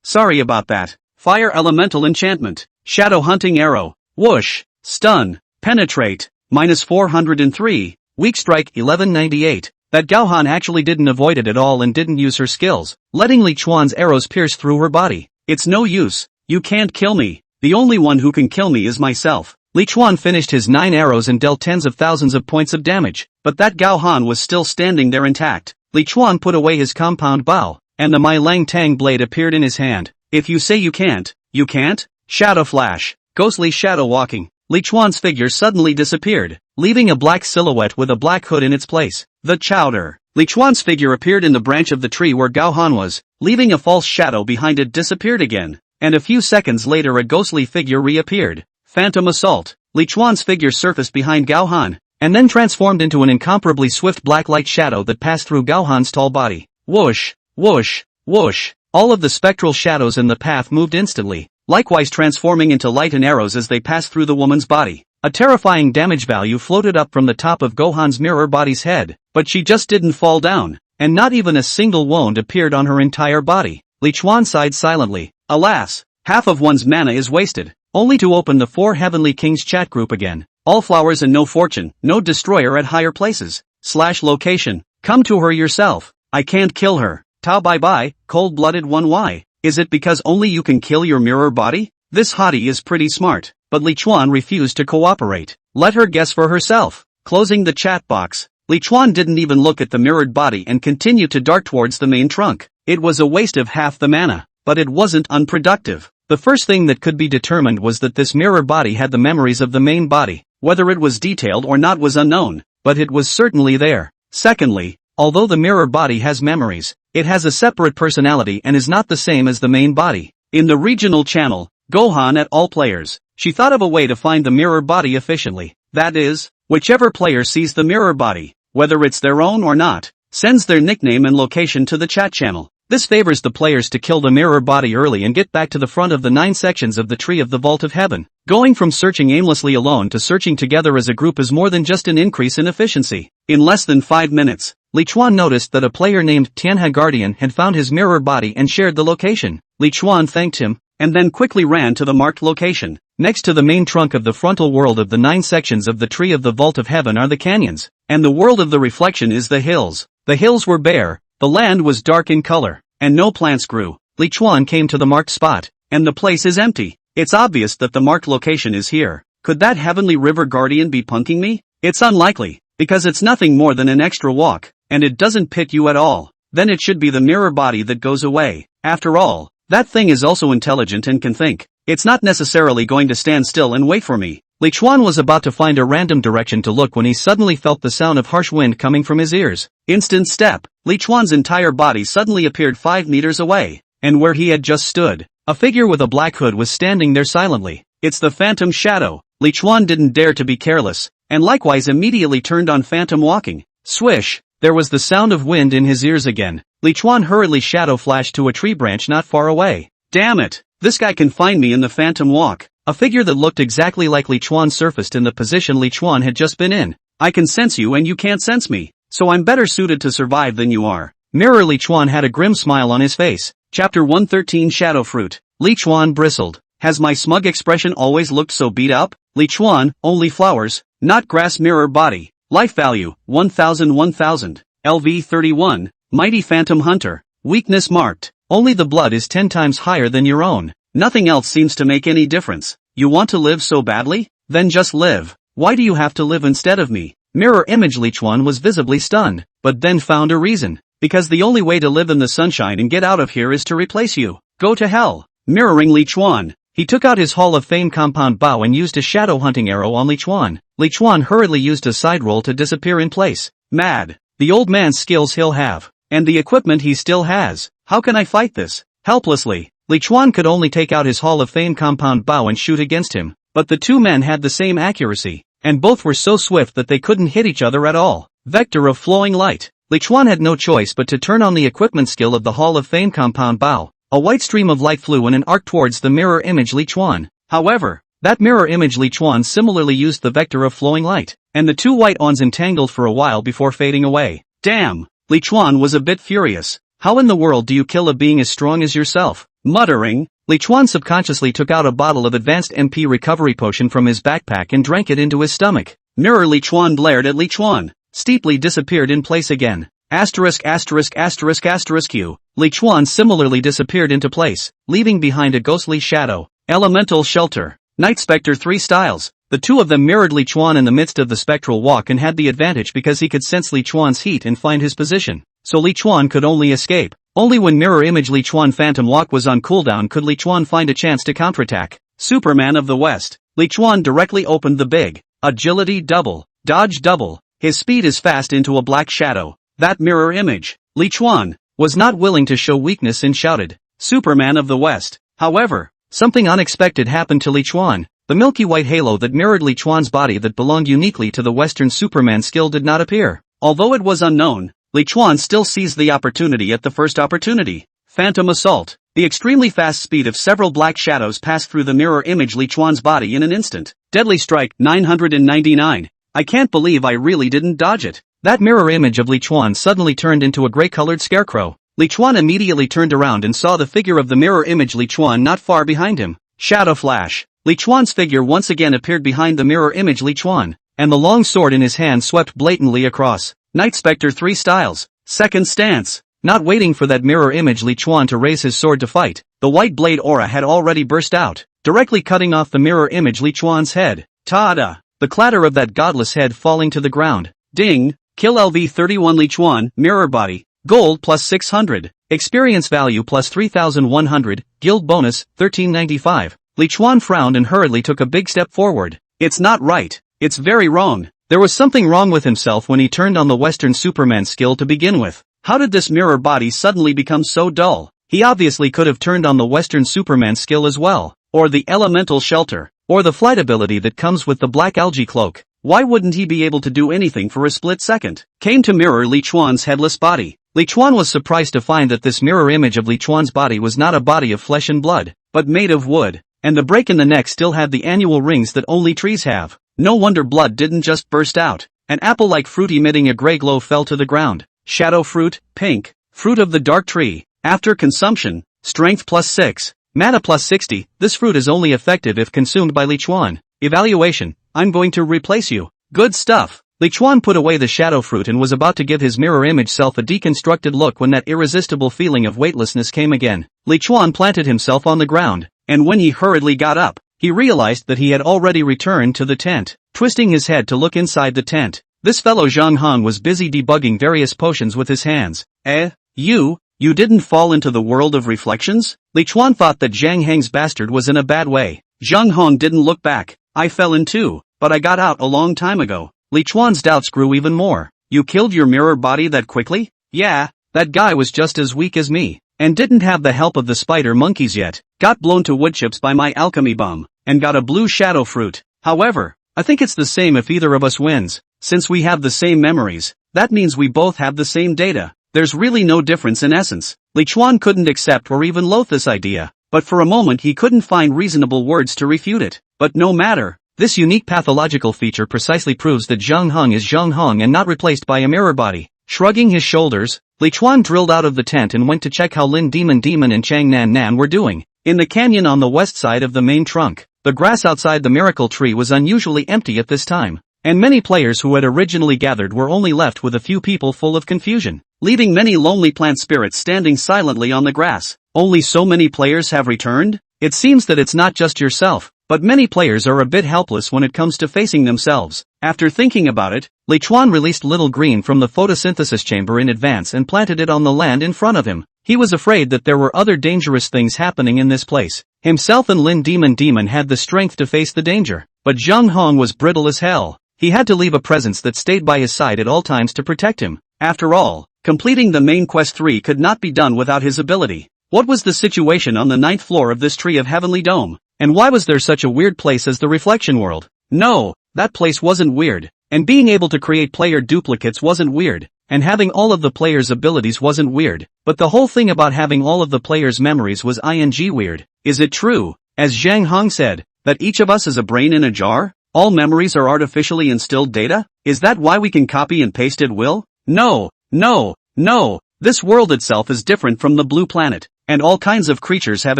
[SPEAKER 2] Sorry about that. Fire elemental enchantment. Shadow hunting arrow. Whoosh. Stun. Penetrate. -403. Weak strike 1198. That Gao Han actually didn't avoid it at all and didn't use her skills, letting Li Chuan's arrows pierce through her body. It's no use. You can't kill me. The only one who can kill me is myself. Li Chuan finished his 9 arrows and dealt tens of thousands of points of damage, but that Gao Han was still standing there intact. Li Chuan put away his compound bow, and the Mai Lang Tang blade appeared in his hand. If you say you can't, you can't? Shadow flash. Ghostly shadow walking. Li Chuan's figure suddenly disappeared, leaving a black silhouette with a black hood in its place. The chowder. Li Chuan's figure appeared in the branch of the tree where Gao Han was, leaving a false shadow behind it disappeared again, and a few seconds later a ghostly figure reappeared. Phantom assault. Li Chuan's figure surfaced behind Gao Han, and then transformed into an incomparably swift black light shadow that passed through Gao Han's tall body. Whoosh, whoosh, whoosh. All of the spectral shadows in the path moved instantly, likewise transforming into light and arrows as they passed through the woman's body. A terrifying damage value floated up from the top of Gohan's mirror body's head, but she just didn't fall down, and not even a single wound appeared on her entire body. Li Chuan sighed silently. Alas, half of one's mana is wasted, only to open the 4 Heavenly Kings chat group again. All flowers and no fortune, no destroyer at higher places. /location. Come to her yourself. I can't kill her. Tao bye bye, cold-blooded one. Why? Is it because only you can kill your mirror body? This hottie is pretty smart, but Li Chuan refused to cooperate. Let her guess for herself. Closing the chat box, Li Chuan didn't even look at the mirrored body and continued to dart towards the main trunk. It was a waste of half the mana, but it wasn't unproductive. The first thing that could be determined was that this mirror body had the memories of the main body. Whether it was detailed or not was unknown, but it was certainly there. Secondly, although the mirror body has memories, it has a separate personality and is not the same as the main body. In the regional channel, Gohan at all players, she thought of a way to find the mirror body efficiently. That is, whichever player sees the mirror body, whether it's their own or not, sends their nickname and location to the chat channel. This favors the players to kill the mirror body early and get back to the front of the 9 sections of the Tree of the Vault of Heaven. Going from searching aimlessly alone to searching together as a group is more than just an increase in efficiency. In less than 5 minutes, Li Chuan noticed that a player named Tianhe Guardian had found his mirror body and shared the location. Li Chuan thanked him, and then quickly ran to the marked location. Next to the main trunk of the frontal world of the 9 sections of the Tree of the Vault of Heaven are the canyons, and the world of the reflection is the hills. The hills were bare, the land was dark in color, and no plants grew. Li Chuan came to the marked spot, and the place is empty. It's obvious that the marked location is here. Could that Heavenly River Guardian be punking me? It's unlikely, because it's nothing more than an extra walk, and it doesn't pit you at all. Then it should be the mirror body that goes away. After all, that thing is also intelligent and can think. It's not necessarily going to stand still and wait for me. Li Chuan was about to find a random direction to look when he suddenly felt the sound of harsh wind coming from his ears. Instant step. Li Chuan's entire body suddenly appeared 5 meters away, and where he had just stood, a figure with a black hood was standing there silently. It's the Phantom Shadow. Li Chuan didn't dare to be careless, and likewise immediately turned on Phantom walking. Swish! There was the sound of wind in his ears again. Li Chuan hurriedly shadow flashed to a tree branch not far away. Damn it! This guy can find me in the Phantom walk. A figure that looked exactly like Li Chuan surfaced in the position Li Chuan had just been in. I can sense you and you can't sense me, so I'm better suited to survive than you are. Mirror Li Chuan had a grim smile on his face. Chapter 113 Shadow Fruit. Li Chuan bristled. Has my smug expression always looked so beat up? Li Chuan, only flowers, not grass. Mirror body. Life value, 1000. LV 31, Mighty Phantom Hunter. Weakness marked. Only the blood is 10 times higher than your own. Nothing else seems to make any difference. You want to live so badly? Then just live. Why do you have to live instead of me? Mirror image. Li Chuan was visibly stunned, but then found a reason. Because the only way to live in the sunshine and get out of here is to replace you. Go to hell. Mirroring Li Chuan. He took out his Hall of Fame compound bow and used a shadow hunting arrow on Li Chuan. Li Chuan hurriedly used a side roll to disappear in place. Mad. The old man's skills he'll have, and the equipment he still has. How can I fight this? Helplessly. Li Chuan could only take out his Hall of Fame compound bow and shoot against him, but the two men had the same accuracy, and both were so swift that they couldn't hit each other at all. Vector of flowing light. Li Chuan had no choice but to turn on the equipment skill of the Hall of Fame compound bow. A white stream of light flew in an arc towards the mirror image Li Chuan. However,
[SPEAKER 1] That mirror image Li Chuan similarly used the vector of flowing light, and the two white ons entangled for a while before fading away.
[SPEAKER 2] Damn! Li Chuan was a bit furious. How in the world do you kill a being as strong as yourself? Muttering,
[SPEAKER 1] Li Chuan subconsciously took out a bottle of advanced MP recovery potion from his backpack and drank it into his stomach.
[SPEAKER 2] Mirror Li Chuan blared at Li Chuan.
[SPEAKER 1] Steeply disappeared in place again. Q. Li Chuan similarly disappeared into place, leaving behind a ghostly shadow.
[SPEAKER 2] Elemental shelter. Night Spectre 3 styles. The two of them mirrored Li Chuan in the midst of the spectral walk and had the advantage because he could sense Li Chuan's heat and find his position. So Li Chuan could only escape. Only when mirror image Li Chuan Phantom Walk was on cooldown could Li Chuan find a chance to counterattack. Superman of the West. Li Chuan directly opened the big agility double, dodge double. His speed is fast into a black shadow. That mirror image. Li Chuan
[SPEAKER 1] was not willing to show weakness and shouted,
[SPEAKER 2] Superman of the West. However,
[SPEAKER 1] something unexpected happened to Li Chuan. The milky white halo that mirrored Li Chuan's body that belonged uniquely to the Western Superman skill did not appear.
[SPEAKER 2] Although it was unknown, Li Chuan still seized the opportunity at the first opportunity. Phantom Assault. The extremely fast speed of several black shadows passed through the mirror image Li Chuan's body in an instant. Deadly Strike 999. I can't believe I really didn't dodge it.
[SPEAKER 1] That mirror image of Li Chuan suddenly turned into a gray-colored scarecrow. Li Chuan immediately turned around and saw the figure of the mirror image Li Chuan not far behind him.
[SPEAKER 2] Shadow Flash. Li Chuan's figure once again appeared behind the mirror image Li Chuan,
[SPEAKER 1] and the long sword in his hand swept blatantly across.
[SPEAKER 2] Night Spectre 3 styles. Second stance.
[SPEAKER 1] Not waiting for that mirror image Li Chuan to raise his sword to fight, the white blade aura had already burst out, directly cutting off the mirror image Li Chuan's head.
[SPEAKER 2] Ta-da!
[SPEAKER 1] The clatter of that godless head falling to the ground.
[SPEAKER 2] Ding! Kill LV31 Li Chuan, mirror body. Gold plus 600.
[SPEAKER 1] Experience value plus 3,100, guild bonus, 1395. Li Chuan frowned and hurriedly took a big step forward.
[SPEAKER 2] It's not right. It's very wrong.
[SPEAKER 1] There was something wrong with himself when he turned on the Western Superman skill to begin with.
[SPEAKER 2] How did this mirror body suddenly become so dull?
[SPEAKER 1] He obviously could have turned on the Western Superman skill as well,
[SPEAKER 2] or the elemental shelter,
[SPEAKER 1] or the flight ability that comes with the black algae cloak.
[SPEAKER 2] Why wouldn't he be able to do anything for a split second? Came to mirror Li Chuan's headless body.
[SPEAKER 1] Li Chuan was surprised to find that this mirror image of Li Chuan's body was not a body of flesh and blood,
[SPEAKER 2] but made of wood,
[SPEAKER 1] and the break in the neck still had the annual rings that only trees have.
[SPEAKER 2] No wonder blood didn't just burst out.
[SPEAKER 1] An apple-like fruit emitting a gray glow fell to the ground.
[SPEAKER 2] Shadow fruit, pink, fruit of the dark tree. After consumption, strength plus 6,
[SPEAKER 1] mana plus 60. This fruit is only effective if consumed by Li Chuan. Evaluation: I'm going to replace you.
[SPEAKER 2] Good stuff.
[SPEAKER 1] Li Chuan put away the shadow fruit and was about to give his mirror image self a deconstructed look when that irresistible feeling of weightlessness came again. Li Chuan planted himself on the ground,
[SPEAKER 2] and when he hurriedly got up,
[SPEAKER 1] he realized that he had already returned to the tent. Twisting his head to look inside the tent, this fellow Zhang Hong was busy debugging various potions with his hands.
[SPEAKER 2] You didn't fall into the world of reflections?
[SPEAKER 1] Li Chuan thought that Zhang Heng's bastard was in a bad way.
[SPEAKER 2] Zhang Hong didn't look back. I fell in too, but I got out a long time ago.
[SPEAKER 1] Li Chuan's doubts grew even more.
[SPEAKER 2] You killed your mirror body that quickly?
[SPEAKER 1] Yeah, that guy was just as weak as me, and didn't have the help of the spider monkeys yet.
[SPEAKER 2] Got blown to wood chips by my alchemy bomb, and got a blue shadow fruit. However,
[SPEAKER 1] I think it's the same if either of us wins.
[SPEAKER 2] Since we have the same memories, that means we both have the same data. There's really no difference in essence.
[SPEAKER 1] Li Chuan couldn't accept or even loathe this idea,
[SPEAKER 2] but for a moment he couldn't find reasonable words to refute it. But no matter.
[SPEAKER 1] This unique pathological feature precisely proves that Zhang Hong is Zhang Hong and not replaced by a mirror body. Shrugging his shoulders, Li Chuan drilled out of the tent and went to check how Lin Demon and Chang Nan Nan were doing. In the canyon on the west side of the main trunk, the grass outside the miracle tree was unusually empty at this time, and many players who had originally gathered were only left with a few people full of confusion,
[SPEAKER 2] leaving many lonely plant spirits standing silently on the grass.
[SPEAKER 1] Only so many players have returned? It seems that it's not just yourself, but many players are a bit helpless when it comes to facing themselves. After thinking about it, Li Chuan released Little Green from the photosynthesis chamber in advance and planted it on the land in front of him. He was afraid that there were other dangerous things happening in this place. Himself and Lin Demon had the strength to face the danger, but Zhang Hong was brittle as hell. He had to leave a presence that stayed by his side at all times to protect him. After all, completing the main quest 3 could not be done without his ability. What was the situation on the 9th floor of this tree of Heavenly Dome? And why was there such a weird place as the Reflection World? No, that place wasn't weird, and being able to create player duplicates wasn't weird, and having all of the players' abilities wasn't weird, but the whole thing about having all of the players' memories was ing weird. Is it true? As Zhang Hong said,
[SPEAKER 2] That each of us is a brain in a jar? All memories are artificially instilled data? Is that why we can copy and paste at will? No, no, no. This world itself is different from the blue planet, and all kinds of creatures have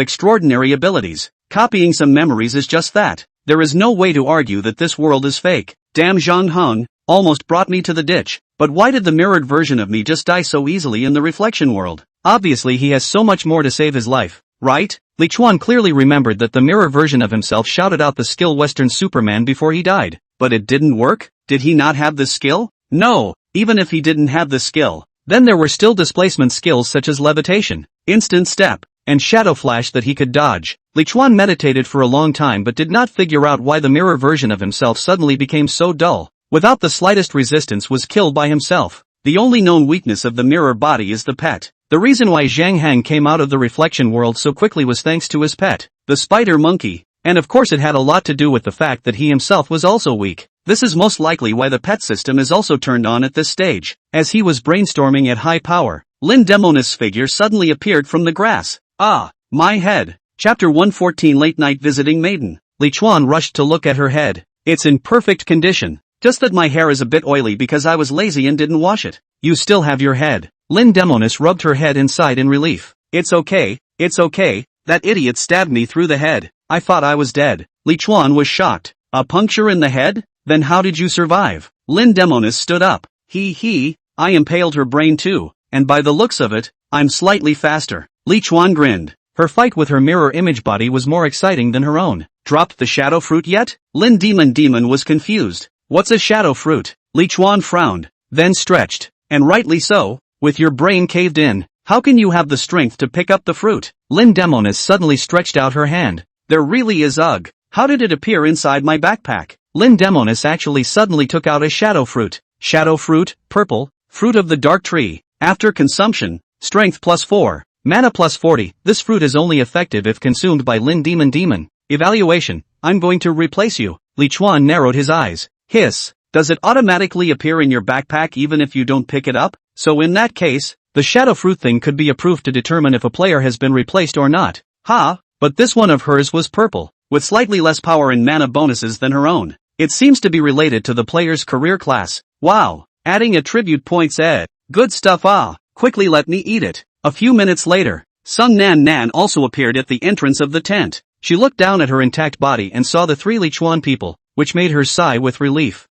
[SPEAKER 2] extraordinary abilities. Copying some memories is just that. There is no way to argue that this world is fake. Damn, Zhang Heng almost brought me to the ditch. But why did the mirrored version of me just die so easily in the reflection world? Obviously he has so much more to save his life, right? Li Chuan clearly remembered that the mirror version of himself shouted out the skill Western Superman before he died. But it didn't work? Did he not have this skill? No, even if he didn't have this skill, then there were still displacement skills such as levitation, instant step, and shadow flash that he could dodge. Li Chuan meditated for a long time but did not figure out why the mirror version of himself suddenly became so dull. Without the slightest resistance was killed by himself. The only known weakness of the mirror body is the pet. The reason why Zhang Heng came out of the reflection world so quickly was thanks to his pet, the spider monkey. And of course it had a lot to do with the fact that he himself was also weak. This is most likely why the pet system is also turned on at this stage. As he was brainstorming at high power, Lin Demonis' figure suddenly appeared from the grass. Ah, my head. Chapter 114 Late Night Visiting Maiden. Li Chuan rushed to look at her head. It's in perfect condition. Just that my hair is a bit oily because I was lazy and didn't wash it. You still have your head. Lin Demonis rubbed her head inside in relief. It's okay, that idiot stabbed me through the head. I thought I was dead. Li Chuan was shocked. A puncture in the head? Then how did you survive? Lin Demonis stood up. I impaled her brain too, and by the looks of it, I'm slightly faster. Li Chuan grinned. Her fight with her mirror image body was more exciting than her own. Dropped the shadow fruit yet? Lin Demon was confused. What's a shadow fruit? Li Chuan frowned, then stretched. And rightly so, with your brain caved in, how can you have the strength to pick up the fruit? Lin Demonis suddenly stretched out her hand. There really is ugh. How did it appear inside my backpack? Lin Demonis actually suddenly took out a shadow fruit. Shadow fruit, purple, fruit of the dark tree. After consumption, strength +4, mana +40. This fruit is only effective if consumed by Lin Demon. Evaluation, I'm going to replace you. Li Chuan narrowed his eyes. Hiss, does it automatically appear in your backpack even if you don't pick it up? So in that case, the shadow fruit thing could be a proof to determine if a player has been replaced or not. But this one of hers was purple, with slightly less power and mana bonuses than her own. It seems to be related to the player's career class. Wow, adding attribute points good stuff quickly let me eat it. A few minutes later, Sung Nan also appeared at the entrance of the tent. She looked down at her intact body and saw the three Li Chuan people, which made her sigh with relief.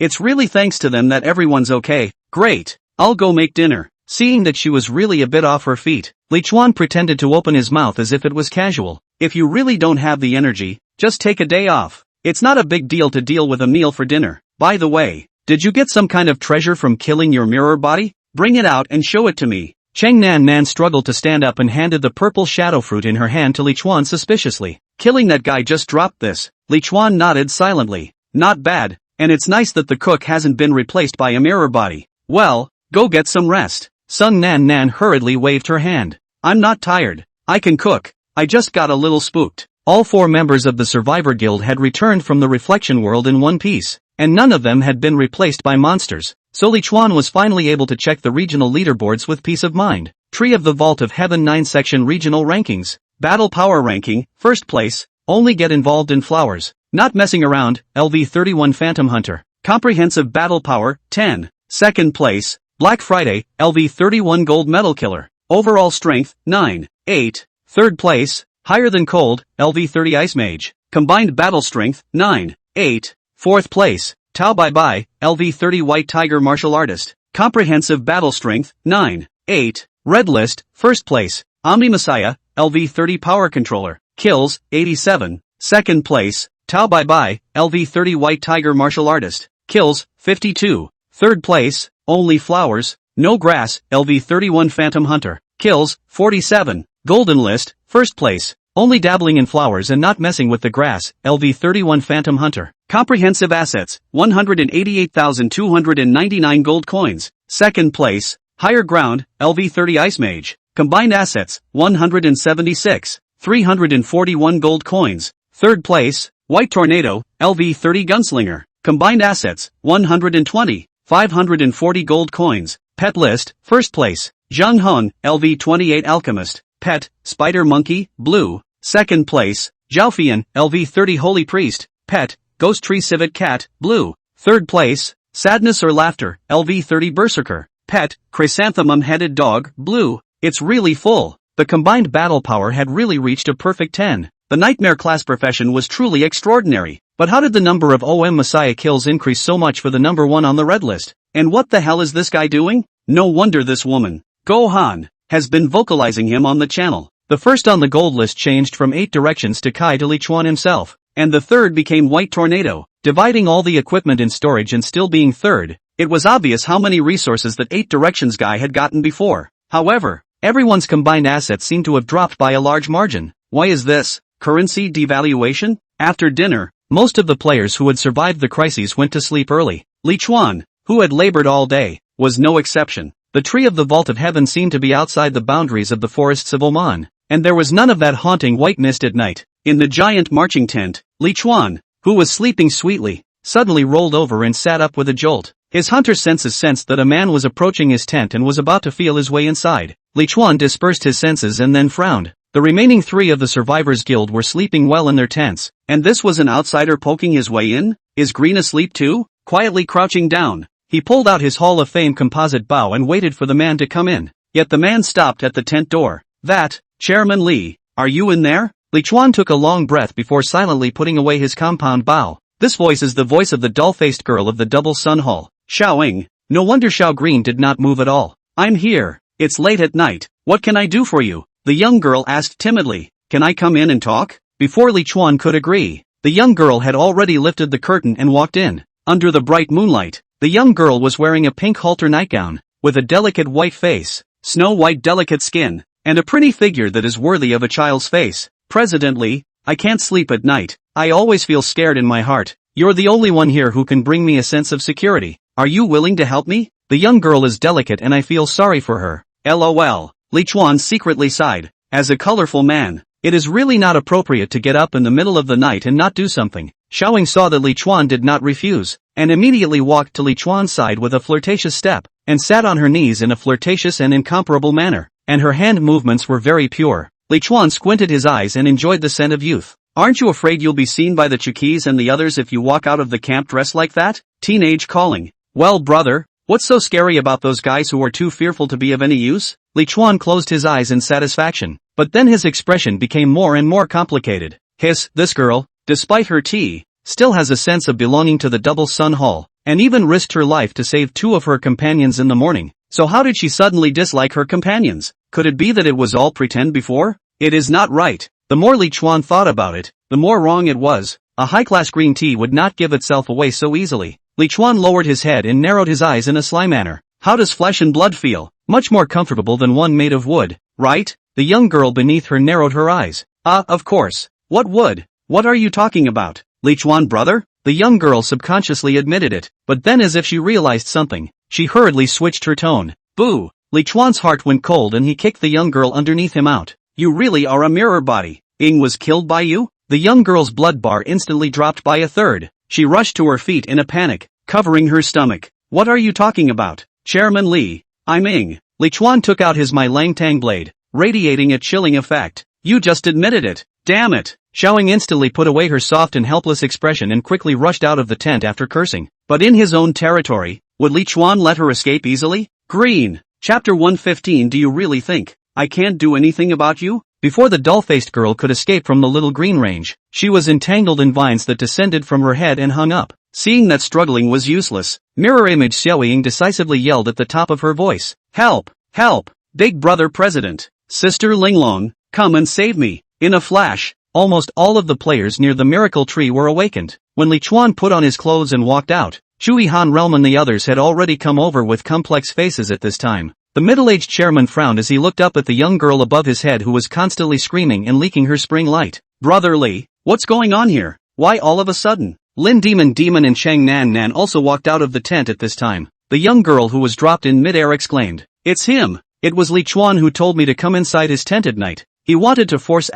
[SPEAKER 2] It's really thanks to them that everyone's okay. Great, I'll go make dinner. Seeing that she was really a bit off her feet, Li Chuan pretended to open his mouth as if it was casual. If you really don't have the energy, just take a day off. It's not a big deal to deal with a meal for dinner. By the way, did you get some kind of treasure from killing your mirror body? Bring it out and show it to me. Cheng Nan struggled to stand up and handed the purple shadow fruit in her hand to Li Chuan suspiciously. Killing that guy just dropped this. Li Chuan nodded silently. Not bad, and it's nice that the cook hasn't been replaced by a mirror body. Well, go get some rest. Sung Nan hurriedly waved her hand. I'm not tired. I can cook. I just got a little spooked. All 4 members of the Survivor Guild had returned from the reflection world in one piece, and none of them had been replaced by monsters. So Li Chuan was finally able to check the regional leaderboards with peace of mind. Tree of the Vault of Heaven 9 section regional rankings. Battle power ranking, first place, only get involved in flowers. Not messing around, LV 31 Phantom Hunter. Comprehensive battle power, 10. Second place, Black Friday, LV 31 Gold Medal Killer. Overall strength, 9. 8. Third place, Higher Than Cold, LV 30 Ice Mage. Combined battle strength, 9. 8. Fourth place, Tao Bai Bai, LV 30 White Tiger Martial Artist. Comprehensive battle strength, 9. 8. Red List, first place, Omni Messiah, LV 30 Power Controller. Kills, 87. Second place, Tao Bai Bai, LV 30 White Tiger Martial Artist. Kills, 52. Third place, Only Flowers, No Grass, LV 31 Phantom Hunter. Kills, 47. Golden List, first place, Only Dabbling in Flowers and Not Messing with the Grass, LV 31 Phantom Hunter. Comprehensive assets, 188,299 gold coins. Second place, Higher Ground, LV 30 Ice Mage. Combined assets, 176, 341 gold coins. Third place, White Tornado, LV 30 Gunslinger. Combined assets, 120, 540 gold coins. Pet list, first place, Zhang Heng, LV 28 Alchemist. Pet, Spider Monkey, Blue. Second place, Zhaofian, LV30 Holy Priest, Pet, Ghost Tree Civet Cat, Blue. Third place, Sadness or Laughter, LV30 Berserker, Pet, Chrysanthemum-Headed Dog, Blue. It's really full. The combined battle power had really reached a perfect 10. The nightmare class profession was truly extraordinary. But how did the number of OM Messiah kills increase so much for the number 1 on the red list? And what the hell is this guy doing? No wonder this woman, Gohan, has been vocalizing him on the channel. The first on the gold list changed from 8 directions to Kai to Lichuan himself. And the third became White Tornado, dividing all the equipment in storage and still being third. It was obvious how many resources that 8 directions guy had gotten before. However, everyone's combined assets seemed to have dropped by a large margin. Why is this? Currency devaluation? After dinner, most of the players who had survived the crises went to sleep early. Lichuan, who had labored all day, was no exception. The tree of the Vault of Heaven seemed to be outside the boundaries of the forests of Oman, and there was none of that haunting white mist at night. In the giant marching tent, Lichuan, who was sleeping sweetly, suddenly rolled over and sat up with a jolt. His hunter senses sensed that a man was approaching his tent and was about to feel his way inside. Lichuan dispersed his senses and then frowned. The remaining 3 of the Survivors Guild were sleeping well in their tents, and this was an outsider poking his way in? Is Green asleep too? Quietly crouching down, he pulled out his Hall of Fame composite bow and waited for the man to come in. Yet the man stopped at the tent door. That, Chairman Li, are you in there? Lichuan took a long breath before silently putting away his compound bow. This voice is the voice of the dull-faced girl of the Double Sun Hall, Xiaoying. No wonder Xiao Green did not move at all. I'm here. It's late at night. What can I do for you? The young girl asked timidly. Can I come in and talk? Before Lichuan could agree, the young girl had already lifted the curtain and walked in. Under the bright moonlight, the young girl was wearing a pink halter nightgown, with a delicate white face, snow-white delicate skin, and a pretty figure that is worthy of a child's face. President Li, I can't sleep at night. I always feel scared in my heart. You're the only one here who can bring me a sense of security. Are you willing to help me? The young girl is delicate and I feel sorry for her. LOL. Lichuan secretly sighed. As a colorful man, it is really not appropriate to get up in the middle of the night and not do something. Xiaoying saw that Lichuan did not refuse, and immediately walked to Lichuan's side with a flirtatious step, and sat on her knees in a flirtatious and incomparable manner, and her hand movements were very pure. Lichuan squinted his eyes and enjoyed the scent of youth. Aren't you afraid you'll be seen by the Chukis and the others if you walk out of the camp dressed like that? Teenage calling. Well brother, what's so scary about those guys who are too fearful to be of any use? Lichuan closed his eyes in satisfaction, but then his expression became more and more complicated. This girl, despite her tea, still has a sense of belonging to the Double Sun Hall, and even risked her life to save 2 of her companions in the morning. So how did she suddenly dislike her companions? Could it be that it was all pretend before? It is not right. The more Lichuan thought about it, the more wrong it was. A high-class green tea would not give itself away so easily. Lichuan lowered his head and narrowed his eyes in a sly manner. How does flesh and blood feel? Much more comfortable than one made of wood, right? The young girl beneath her narrowed her eyes. Of course. What wood? What are you talking about? Lichuan brother? The young girl subconsciously admitted it, but then as if she realized something, she hurriedly switched her tone. Boo! Lichuan's heart went cold and he kicked the young girl underneath him out. You really are a mirror body. Ying was killed by you? The young girl's blood bar instantly dropped by a third. She rushed to her feet in a panic, covering her stomach. What are you talking about? Chairman Li, I'm Ying. Lichuan took out his My Lang Tang blade, radiating a chilling effect. You just admitted it. Damn it. Xiaoying instantly put away her soft and helpless expression and quickly rushed out of the tent after cursing. But in his own territory, would Lichuan let her escape easily? Green. Chapter 115. Do you really think I can't do anything about you? Before the dull-faced girl could escape from the little green range, she was entangled in vines that descended from her head and hung up. Seeing that struggling was useless, Mirror Image Xiaoying decisively yelled at the top of her voice. Help! Help! Big brother president! Sister Linglong, come and save me! In a flash, almost all of the players near the miracle tree were awakened. When Lichuan put on his clothes and walked out, Chui Han Relm and the others had already come over with complex faces at this time. The middle-aged chairman frowned as he looked up at the young girl above his head who was constantly screaming and leaking her spring light. Brother Li, what's going on here? Why all of a sudden? Lin Demon and Shang Nan also walked out of the tent at this time. The young girl who was dropped in mid-air exclaimed, It's him! It was Lichuan who told me to come inside his tent at night. He wanted to force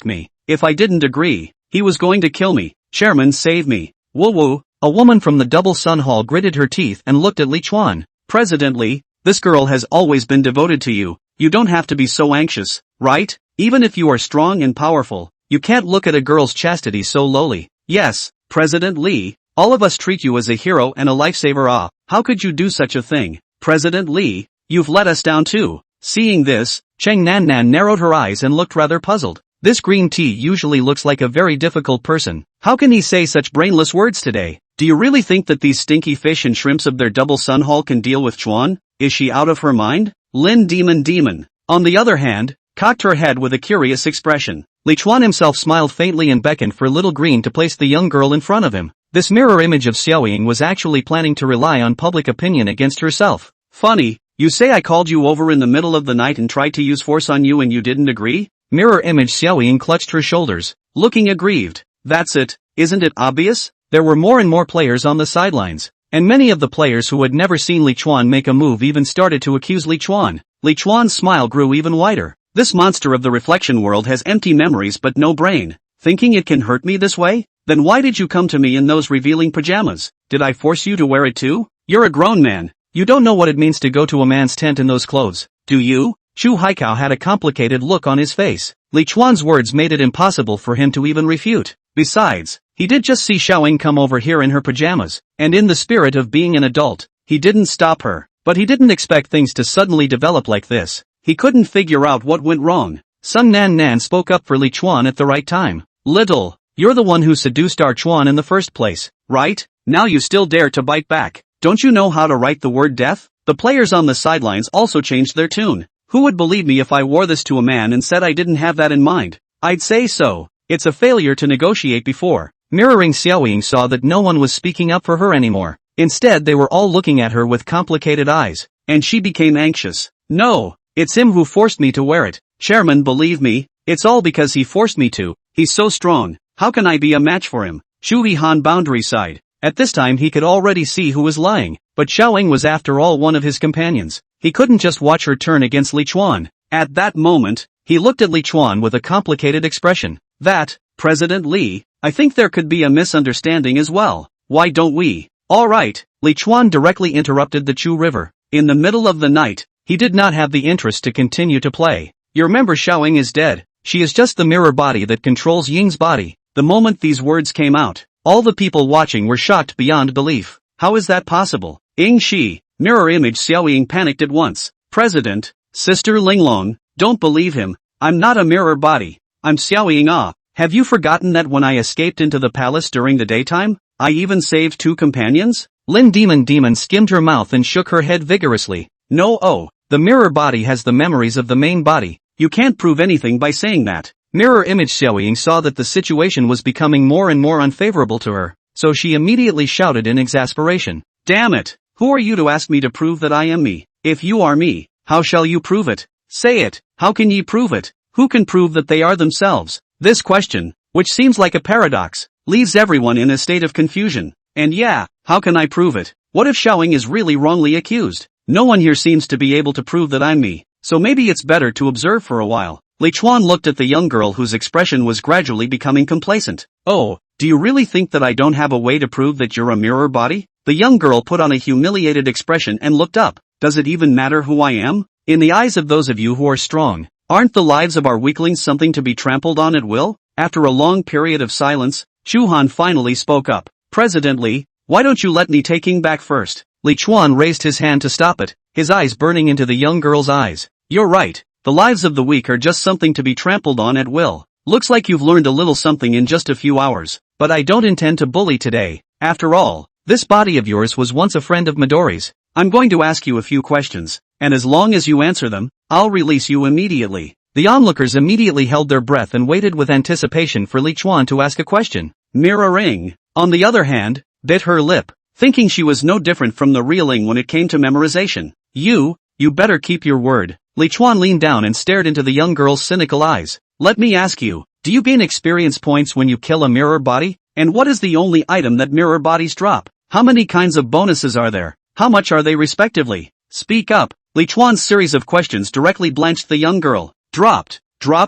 [SPEAKER 2] me. If I didn't agree, he was going to kill me. Chairman, save me. Woo woo. A woman from the Double Sun Hall gritted her teeth and looked at Lichuan. President Li, this girl has always been devoted to you. You don't have to be so anxious, right? Even if you are strong and powerful, You can't look at a girl's chastity so lowly. Yes, President Lee, all of us treat you as a hero and a lifesaver. Ah, how could you do such a thing? President Lee, you've let us down too. Seeing this, Cheng Nan Nan narrowed her eyes and looked rather puzzled. This green tea usually looks like a very difficult person. How can he say such brainless words today? Do you really think that these stinky fish and shrimps of their double sun hall can deal with Chuan? Is she out of her mind? Lin Demon, on the other hand, cocked her head with a curious expression. Li Chuan himself smiled faintly and beckoned for Little Green to place the young girl in front of him. This mirror image of Xiaoying was actually planning to rely on public opinion against herself. Funny, you say I called you over in the middle of the night and tried to use force on you and you didn't agree? Mirror image Xiaoying clutched her shoulders, looking aggrieved. That's it, isn't it obvious? There were more and more players on the sidelines, and many of the players who had never seen Li Chuan make a move even started to accuse Li Chuan. Li Chuan's smile grew even wider. This monster of the reflection world has empty memories but no brain. Thinking it can hurt me this way? Then why did you come to me in those revealing pajamas? Did I force you to wear it too? You're a grown man. You don't know what it means to go to a man's tent in those clothes, do you? Chu Haikao had a complicated look on his face. Li Chuan's words made it impossible for him to even refute. Besides, he did just see Xiaoying come over here in her pajamas, and in the spirit of being an adult, he didn't stop her. But he didn't expect things to suddenly develop like this. He couldn't figure out what went wrong. Sun Nan Nan spoke up for Li Chuan at the right time. Little, you're the one who seduced our Chuan in the first place, right? Now you still dare to bite back. Don't you know how to write the word death? The players on the sidelines also changed their tune. Who would believe me if I wore this to a man and said I didn't have that in mind? I'd say so. It's a failure to negotiate before. Mirroring Xiaoying saw that no one was speaking up for her anymore. Instead they were all looking at her with complicated eyes, and she became anxious. No, it's him who forced me to wear it. Chairman, believe me, it's all because he forced me to. He's so strong. How can I be a match for him? Shu Yihan boundary side. At this time he could already see who was lying, but Xiaoying was after all one of his companions. He couldn't just watch her turn against Li Chuan. At that moment, he looked at Li Chuan with a complicated expression. That, President Li, I think there could be a misunderstanding as well. Why don't we? Alright, Li Chuan directly interrupted the Chu River. In the middle of the night, he did not have the interest to continue to play. You remember Xiaoying is dead. She is just the mirror body that controls Ying's body. The moment these words came out, all the people watching were shocked beyond belief. How is that possible? Ying Shi, mirror image Xiaoying panicked at once. President, Sister Linglong, don't believe him. I'm not a mirror body. I'm Xiaoying. Ah, have you forgotten that when I escaped into the palace during the daytime, I even saved 2 companions? Lin Demon skimmed her mouth and shook her head vigorously. No, oh, the mirror body has the memories of the main body. You can't prove anything by saying that. Mirror image Xiaoying saw that the situation was becoming more and more unfavorable to her, so she immediately shouted in exasperation. Damn it! Who are you to ask me to prove that I am me? If you are me, how shall you prove it? Say it, how can ye prove it? Who can prove that they are themselves? This question, which seems like a paradox, leaves everyone in a state of confusion. And yeah, how can I prove it? What if Xiaoying is really wrongly accused? No one here seems to be able to prove that I'm me, so maybe it's better to observe for a while. Li Chuan looked at the young girl whose expression was gradually becoming complacent. Oh, do you really think that I don't have a way to prove that you're a mirror body? The young girl put on a humiliated expression and looked up. Does it even matter who I am? In the eyes of those of you who are strong, aren't the lives of our weaklings something to be trampled on at will? After a long period of silence, Chu Han finally spoke up. President Li, why don't you let me take King back first? Li Chuan raised his hand to stop it, his eyes burning into the young girl's eyes. You're right. The lives of the weak are just something to be trampled on at will. Looks like you've learned a little something in just a few hours. But I don't intend to bully today. After all, this body of yours was once a friend of Midori's. I'm going to ask you a few questions, and as long as you answer them, I'll release you immediately. The onlookers immediately held their breath and waited with anticipation for Li Chuan to ask a question. Mirroring, on the other hand, bit her lip, thinking she was no different from the reeling when it came to memorization. You better keep your word. Li Chuan leaned down and stared into the young girl's cynical eyes. Let me ask you, do you gain experience points when you kill a mirror body? And what is the only item that mirror bodies drop? How many kinds of bonuses are there? How much are they respectively? Speak up. Li Chuan's series of questions directly blanched the young girl. Dropped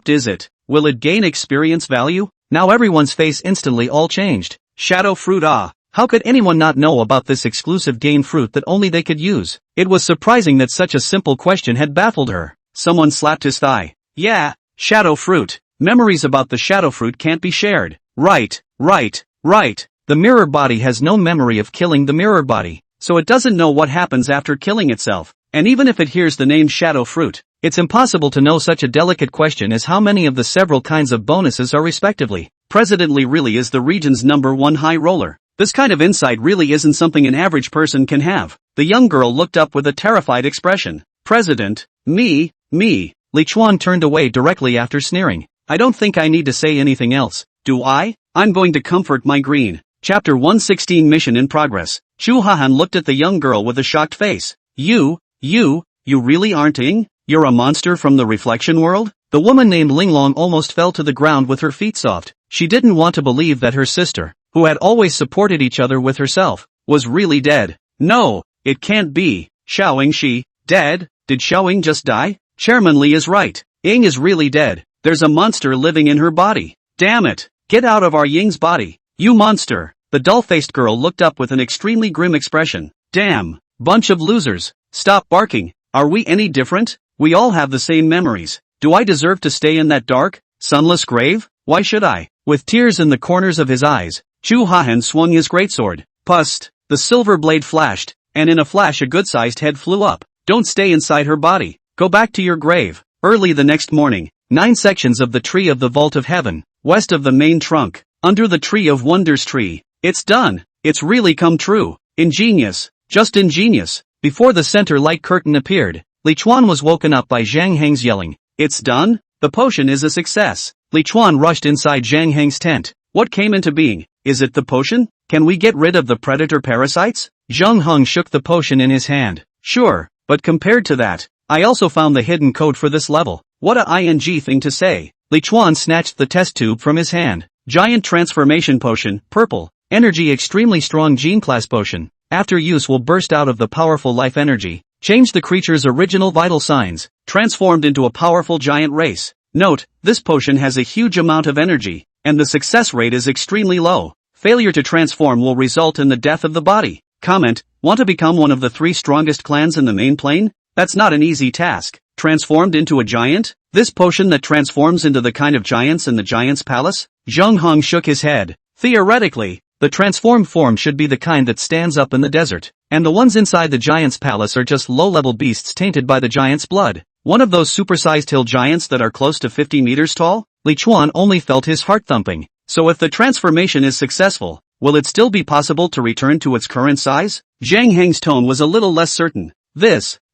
[SPEAKER 2] is it? Will it gain experience value? Now everyone's face instantly all changed. Shadow fruit. Ah, how could anyone not know about this exclusive gain fruit that only they could use? It was surprising that such a simple question had baffled her. Someone slapped his thigh. Yeah, shadow fruit. Memories about the shadow fruit can't be shared. Right.
[SPEAKER 1] The mirror body has no memory of killing the mirror body,
[SPEAKER 2] So it doesn't know what happens after killing itself. And even if it hears the name shadow fruit,
[SPEAKER 1] it's impossible to know such a delicate question as how many of the several kinds of bonuses are respectively.
[SPEAKER 2] President Lee really is the region's #1 high roller. This kind of insight really isn't something an average person can have. The young girl looked up with a terrified expression. President, me.
[SPEAKER 1] Li Chuan turned away directly after sneering.
[SPEAKER 2] I don't think I need to say anything else, do I? I'm going to comfort my green. Chapter 116 Mission in Progress. Chu Hahan looked at the young girl with a shocked face. You really aren't Ing? You're a monster from the reflection world?
[SPEAKER 1] The woman named Linglong almost fell to the ground with her feet soft. She didn't want to believe that her sister, who had always supported each other with herself, was really dead.
[SPEAKER 2] No, it can't be. Xiaoying she, dead? Did Xiaoying just die? Chairman Li is right. Ying is really dead. There's a monster living in her body. Damn it. Get out of our Ying's body. You monster. The dull-faced girl looked up with an extremely grim expression. Damn. Bunch of losers. Stop barking. Are we any different? We all have the same memories. Do I deserve to stay in that dark, sunless grave? Why should I?
[SPEAKER 1] With tears in the corners of his eyes,
[SPEAKER 2] Chu Hahan swung his greatsword. Pust. The silver blade flashed, and in a flash a good-sized head flew up. Don't stay inside her body. Go back to your grave. Early the next morning,
[SPEAKER 1] 9 sections of the tree of the vault of heaven,
[SPEAKER 2] west of the main trunk, under the tree of wonders tree. It's done. It's really come true. Ingenious. Just ingenious.
[SPEAKER 1] Before the center light curtain appeared, Li Chuan was woken up by Zhang Heng's yelling.
[SPEAKER 2] It's done? The potion is a success.
[SPEAKER 1] Li Chuan rushed inside Zhang Heng's tent.
[SPEAKER 2] What came into being? Is it the potion? Can we get rid of the predator parasites?
[SPEAKER 1] Zhang Heng shook the potion in his hand.
[SPEAKER 2] Sure, but compared to that, I also found the hidden code for this level. What a ing thing to say.
[SPEAKER 1] Li Chuan snatched the test tube from his hand.
[SPEAKER 2] Giant transformation potion, purple.
[SPEAKER 1] Energy extremely strong gene class potion. After use will burst out of the powerful life energy. Change the creature's original vital signs.
[SPEAKER 2] Transformed into a powerful giant race. Note, this potion has a huge amount of energy, and the success rate is extremely low. Failure to transform will result in the death of the body. Comment, want to become one of the 3 strongest clans in the main plane? That's not an easy task. Transformed into a giant? This potion that transforms into the kind of giants in the giant's palace?
[SPEAKER 1] Zhang Heng shook his head.
[SPEAKER 2] Theoretically,
[SPEAKER 1] the transformed form should be the kind that stands up in the desert, and the ones inside the giant's palace are just low-level beasts tainted by the giant's blood.
[SPEAKER 2] One of those supersized hill giants that are close to 50 meters tall?
[SPEAKER 1] Li Chuan only felt his heart thumping.
[SPEAKER 2] So if the transformation is successful, will it still be possible to return to its current size? Zhang Heng's tone was a little less certain.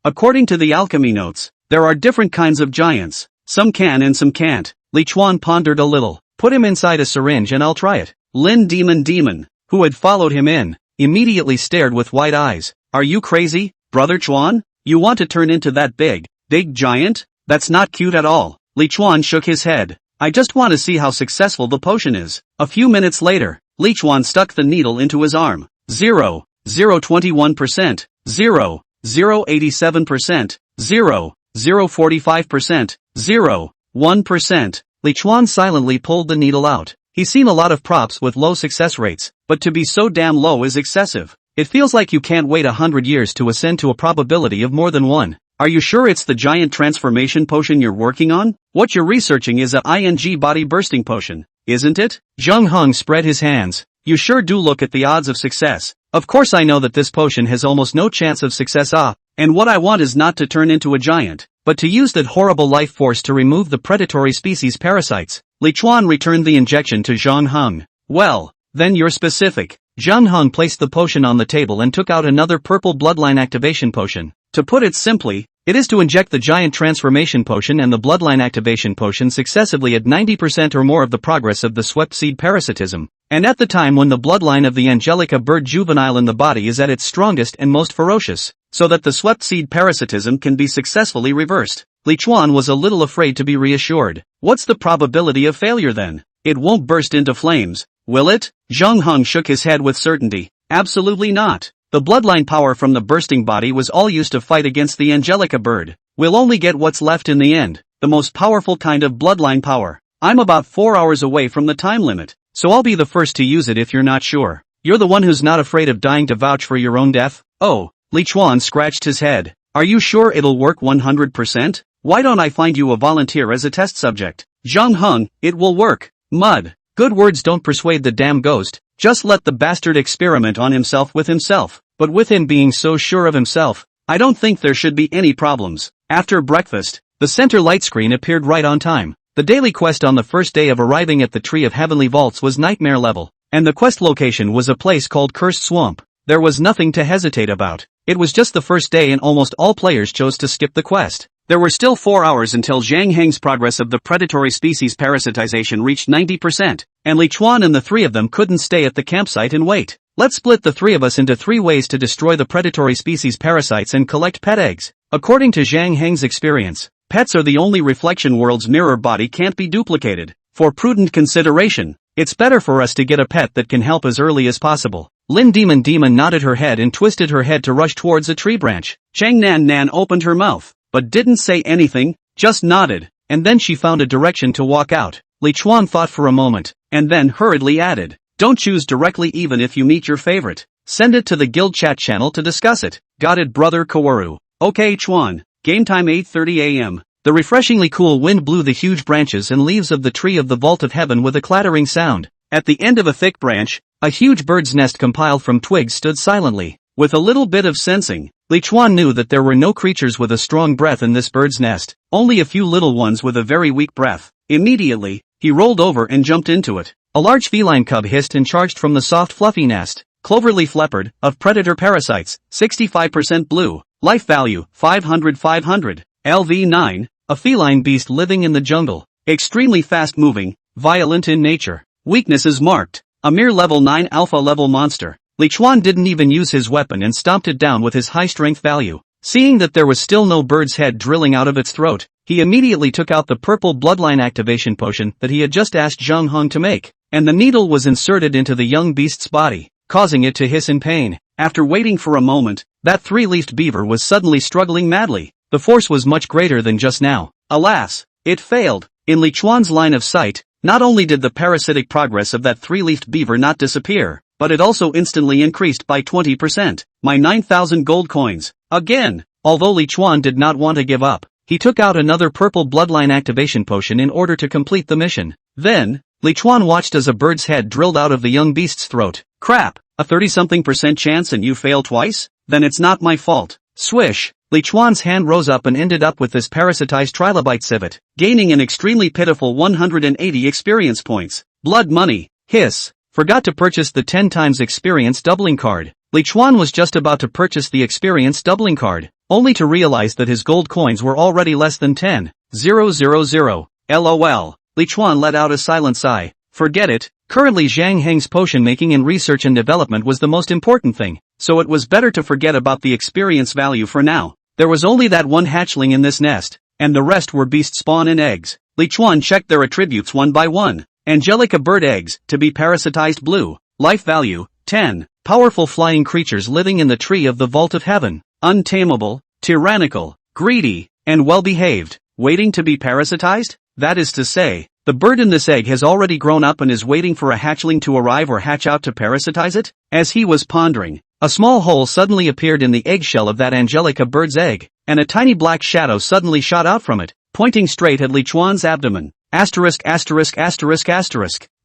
[SPEAKER 2] According to the alchemy notes, there are different kinds of giants. Some can and some can't.
[SPEAKER 1] Li Chuan pondered a little. Put him inside a syringe and I'll try it.
[SPEAKER 2] Lin Demon, who had followed him in, immediately stared with wide eyes. Are you crazy, Brother Chuan? You want to turn into that big giant? That's not cute at all. Li Chuan shook his head. I just want to see how successful the potion is. A few minutes later, Li Chuan stuck the needle into his arm. 0.021%, 0.087%, 0.045%, 0.1%.
[SPEAKER 1] Li Chuan silently pulled the needle out. He's seen a lot of props with low success rates,
[SPEAKER 2] but to be so damn low is excessive. It feels like you can't wait 100 years to ascend to a probability of more than 1. Are you sure it's the giant transformation potion you're working on? What you're researching is a ing body bursting potion, isn't it?
[SPEAKER 1] Zhang Heng spread his hands.
[SPEAKER 2] You sure do look at the odds of success.
[SPEAKER 1] Of course I know that this potion has almost no chance of success
[SPEAKER 2] and what I want is not to turn into a giant,
[SPEAKER 1] but to use that horrible life force to remove the predatory species parasites.
[SPEAKER 2] Li Chuan returned the injection to Zhang Heng. Well, then you're specific.
[SPEAKER 1] Zhang Heng placed the potion on the table and took out another purple bloodline activation potion.
[SPEAKER 2] To put it simply, it is to inject the giant transformation potion and the bloodline activation potion successively at 90% or more of the progress of the swept seed parasitism, and at the time when the bloodline of the Angelica bird juvenile in the body is at its strongest and most ferocious, so that the swept seed parasitism can be successfully reversed. Li Chuan was a little afraid to be reassured. What's the probability of failure then? It won't burst into flames, will it? Zhang Heng shook his head with certainty. Absolutely not. The bloodline power from the bursting body was all used to fight against the Angelica bird. We'll only get what's left in the end, the most powerful kind of bloodline power. I'm about 4 hours away from the time limit, so I'll be the first to use it if you're not sure. You're the one who's not afraid of dying to vouch for your own death? Oh, Li Chuan scratched his head. Are you sure it'll work 100%? Why don't I find you a volunteer as a test subject? Zhang Heng, it will work. Mud.
[SPEAKER 1] Good words don't persuade the damn ghost.
[SPEAKER 2] Just let the bastard experiment on himself with himself.
[SPEAKER 1] But with him being so sure of himself,
[SPEAKER 2] I don't think there should be any problems. After breakfast,
[SPEAKER 1] the center light screen appeared right on time. The daily quest on the first day of arriving at the Tree of Heavenly Vaults was nightmare level, and the quest location was a place called Cursed Swamp. There was nothing to hesitate about. It was just the first day and almost all players chose to skip the quest.
[SPEAKER 2] There were still 4 hours until Zhang Heng's progress of the predatory species parasitization reached 90%, and Li Chuan and the three of them couldn't stay at the campsite and wait. Let's split the three of us into 3 ways to destroy the predatory species parasites and collect pet eggs. According to Zhang Heng's experience, pets are the only reflection world's mirror body can't be duplicated. For prudent consideration, it's better for us to get a pet that can help as early as possible.
[SPEAKER 1] Lin Demon nodded her head and twisted her head to rush towards a tree branch.
[SPEAKER 2] Chang Nan opened her mouth, but didn't say anything, just nodded,
[SPEAKER 1] and then she found a direction to walk out. Li Chuan thought for a moment,
[SPEAKER 2] and then hurriedly added, don't choose directly even if you meet your favorite. Send it to the guild chat channel to discuss it. Got it, brother Kaworu. Okay Chuan, game time 8:30 a.m.
[SPEAKER 1] The refreshingly cool wind blew the huge branches and leaves of the tree of the Vault of Heaven with a clattering sound.
[SPEAKER 2] At the end of a thick branch,
[SPEAKER 1] a huge bird's nest compiled from twigs stood silently.
[SPEAKER 2] With a little bit of sensing,
[SPEAKER 1] Li Chuan knew that there were no creatures with a strong breath in this bird's nest,
[SPEAKER 2] only a few little ones with a very weak breath. Immediately, he rolled over and jumped into it.
[SPEAKER 1] A large feline cub hissed and charged from the soft fluffy nest.
[SPEAKER 2] Cloverleaf leopard, of predator parasites, 65% blue, life value, 500. LV9,
[SPEAKER 1] a feline beast living in the jungle,
[SPEAKER 2] extremely fast-moving, violent in nature. Weakness is marked, a mere level 9 alpha level monster.
[SPEAKER 1] Li Chuan didn't even use his weapon and stomped it down with his high strength value. Seeing that there was still no bird's head drilling out of its throat, he immediately took out the purple bloodline activation potion that he had just asked Zhang Heng to make, and the needle was inserted into the young beast's body, causing it to hiss in pain.
[SPEAKER 2] After waiting for a moment,
[SPEAKER 1] that 3-leafed beaver was suddenly struggling madly. The force was much greater than just now.
[SPEAKER 2] Alas, it failed. In Li Chuan's line of sight, not only did the parasitic progress of that 3-leafed beaver not disappear, but it also instantly increased by 20%. My 9,000 gold coins. Again!
[SPEAKER 1] Although Li Chuan did not want to give up, he took out another purple bloodline activation potion in order to complete the mission. Then, Li Chuan watched as a bird's head drilled out of the young beast's throat.
[SPEAKER 2] Crap! A 30-something% chance and you fail twice? Then it's not my fault.
[SPEAKER 1] Swish! Li Chuan's hand rose up and ended up with this parasitized trilobite civet,
[SPEAKER 2] gaining an extremely pitiful 180 experience points. Blood money.
[SPEAKER 1] Hiss. Forgot to purchase the 10 times experience doubling card. Li Chuan was just about to purchase the experience doubling card, only to realize that his gold coins were already less than 10,000.
[SPEAKER 2] LOL. Li Chuan let out a silent sigh. Forget it.
[SPEAKER 1] Currently Zhang Heng's potion making and research and development was the most important thing,
[SPEAKER 2] so it was better to forget about the experience value for now.
[SPEAKER 1] There was only that one hatchling in this nest,
[SPEAKER 2] and the rest were beast spawn and eggs. Li Chuan checked their attributes one by one. Angelica bird eggs, to be parasitized blue, life value, 10.
[SPEAKER 1] Powerful flying creatures living in the tree of the Vault of Heaven,
[SPEAKER 2] untamable, tyrannical, greedy, and well-behaved, waiting to be parasitized? That is to say, the bird in this egg has already grown up and is waiting for a hatchling to arrive or hatch out to parasitize it? As he was pondering,
[SPEAKER 1] a small hole suddenly appeared in the eggshell of that Angelica bird's egg, and a tiny black shadow suddenly shot out from it,
[SPEAKER 2] pointing straight at Li Chuan's abdomen.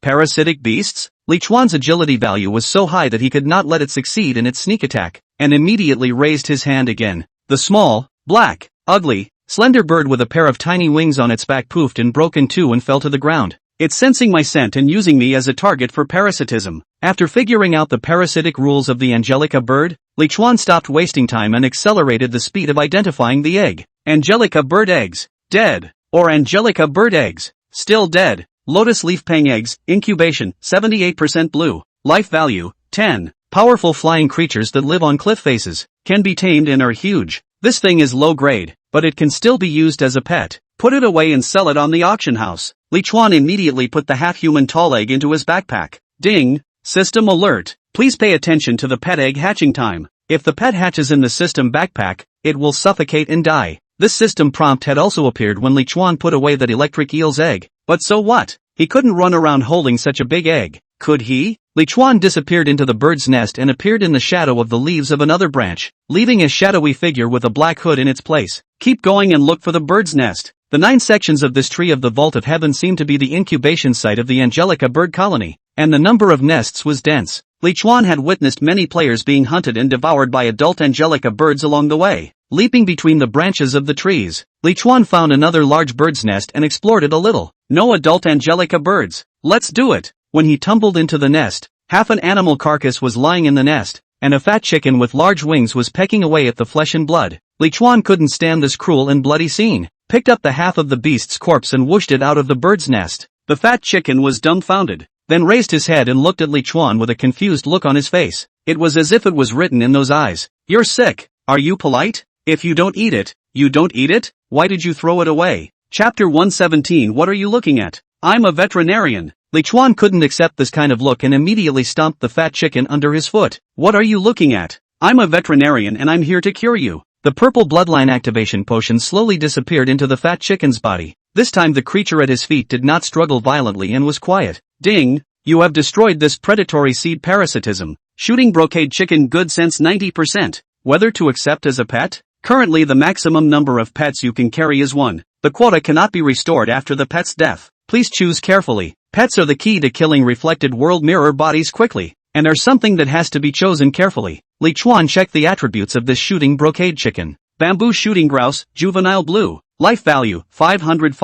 [SPEAKER 1] Parasitic beasts? Li Chuan's agility value was so high that he could not let it succeed in its sneak attack, and immediately raised his hand again. The small, black, ugly, slender bird with a pair of tiny wings on its back poofed and broke in two and fell to the ground.
[SPEAKER 2] It's sensing my scent and using me as a target for parasitism.
[SPEAKER 1] After figuring out the parasitic rules of the Angelica bird, Li Chuan stopped wasting time and accelerated the speed of identifying the egg.
[SPEAKER 2] Angelica bird eggs, dead. Or Angelica bird eggs, still dead. Lotus leaf pang eggs, incubation, 78% blue, life value, 10.
[SPEAKER 1] Powerful flying creatures that live on cliff faces,
[SPEAKER 2] can be tamed and are huge. This thing is low grade, but it can still be used as a pet. Put it away and sell it on the auction house. Li Chuan immediately put the half-human tall egg into his backpack. Ding! System alert. Please pay attention to the pet egg hatching time. If the pet hatches in the system backpack, it will suffocate and die. This system prompt had also appeared when Li Chuan put away that electric eel's egg. But so what? He couldn't run around holding such a big egg, could he?
[SPEAKER 1] Li Chuan disappeared into the bird's nest and appeared in the shadow of the leaves of another branch, leaving a shadowy figure with a black hood in its place.
[SPEAKER 2] Keep going and look for the bird's nest.
[SPEAKER 1] The 9 sections of this tree of the vault of heaven seemed to be the incubation site of the Angelica bird colony, and the number of nests was dense. Li Chuan had witnessed many players being hunted and devoured by adult Angelica birds along the way. Leaping between the branches of the trees, Li Chuan found another large bird's nest and explored it a little. No adult Angelica birds. Let's do it. When he tumbled into the nest, half an animal carcass was lying in the nest, and a fat chicken with large wings was pecking away at the flesh and blood. Li Chuan couldn't stand this cruel and bloody scene, picked up the half of the beast's corpse and whooshed it out of the bird's nest. The fat chicken was dumbfounded, then raised his head and looked at Li Chuan with a confused look on his face. It was as if it was written in those eyes. You're sick. Are you polite? If you don't eat it, you don't eat it? Why did you throw it away? Chapter 117. What are you looking at? I'm a veterinarian. Li Chuan couldn't accept this kind of look and immediately stomped the fat chicken under his foot. What are you looking at? I'm a veterinarian and I'm here to cure you. The purple bloodline activation potion slowly disappeared into the fat chicken's body. This time the creature at his feet did not struggle violently and was quiet. Ding! You have destroyed this predatory seed parasitism. Shooting brocade chicken good sense 90%. Whether to accept as a pet? Currently the maximum number of pets you can carry is 1. The quota cannot be restored after the pet's death. Please choose carefully. Pets are the key to killing reflected world mirror bodies quickly, and are something that has to be chosen carefully. Li Chuan checked the attributes of this shooting brocade chicken. Bamboo shooting grouse, juvenile blue. Life value, 500.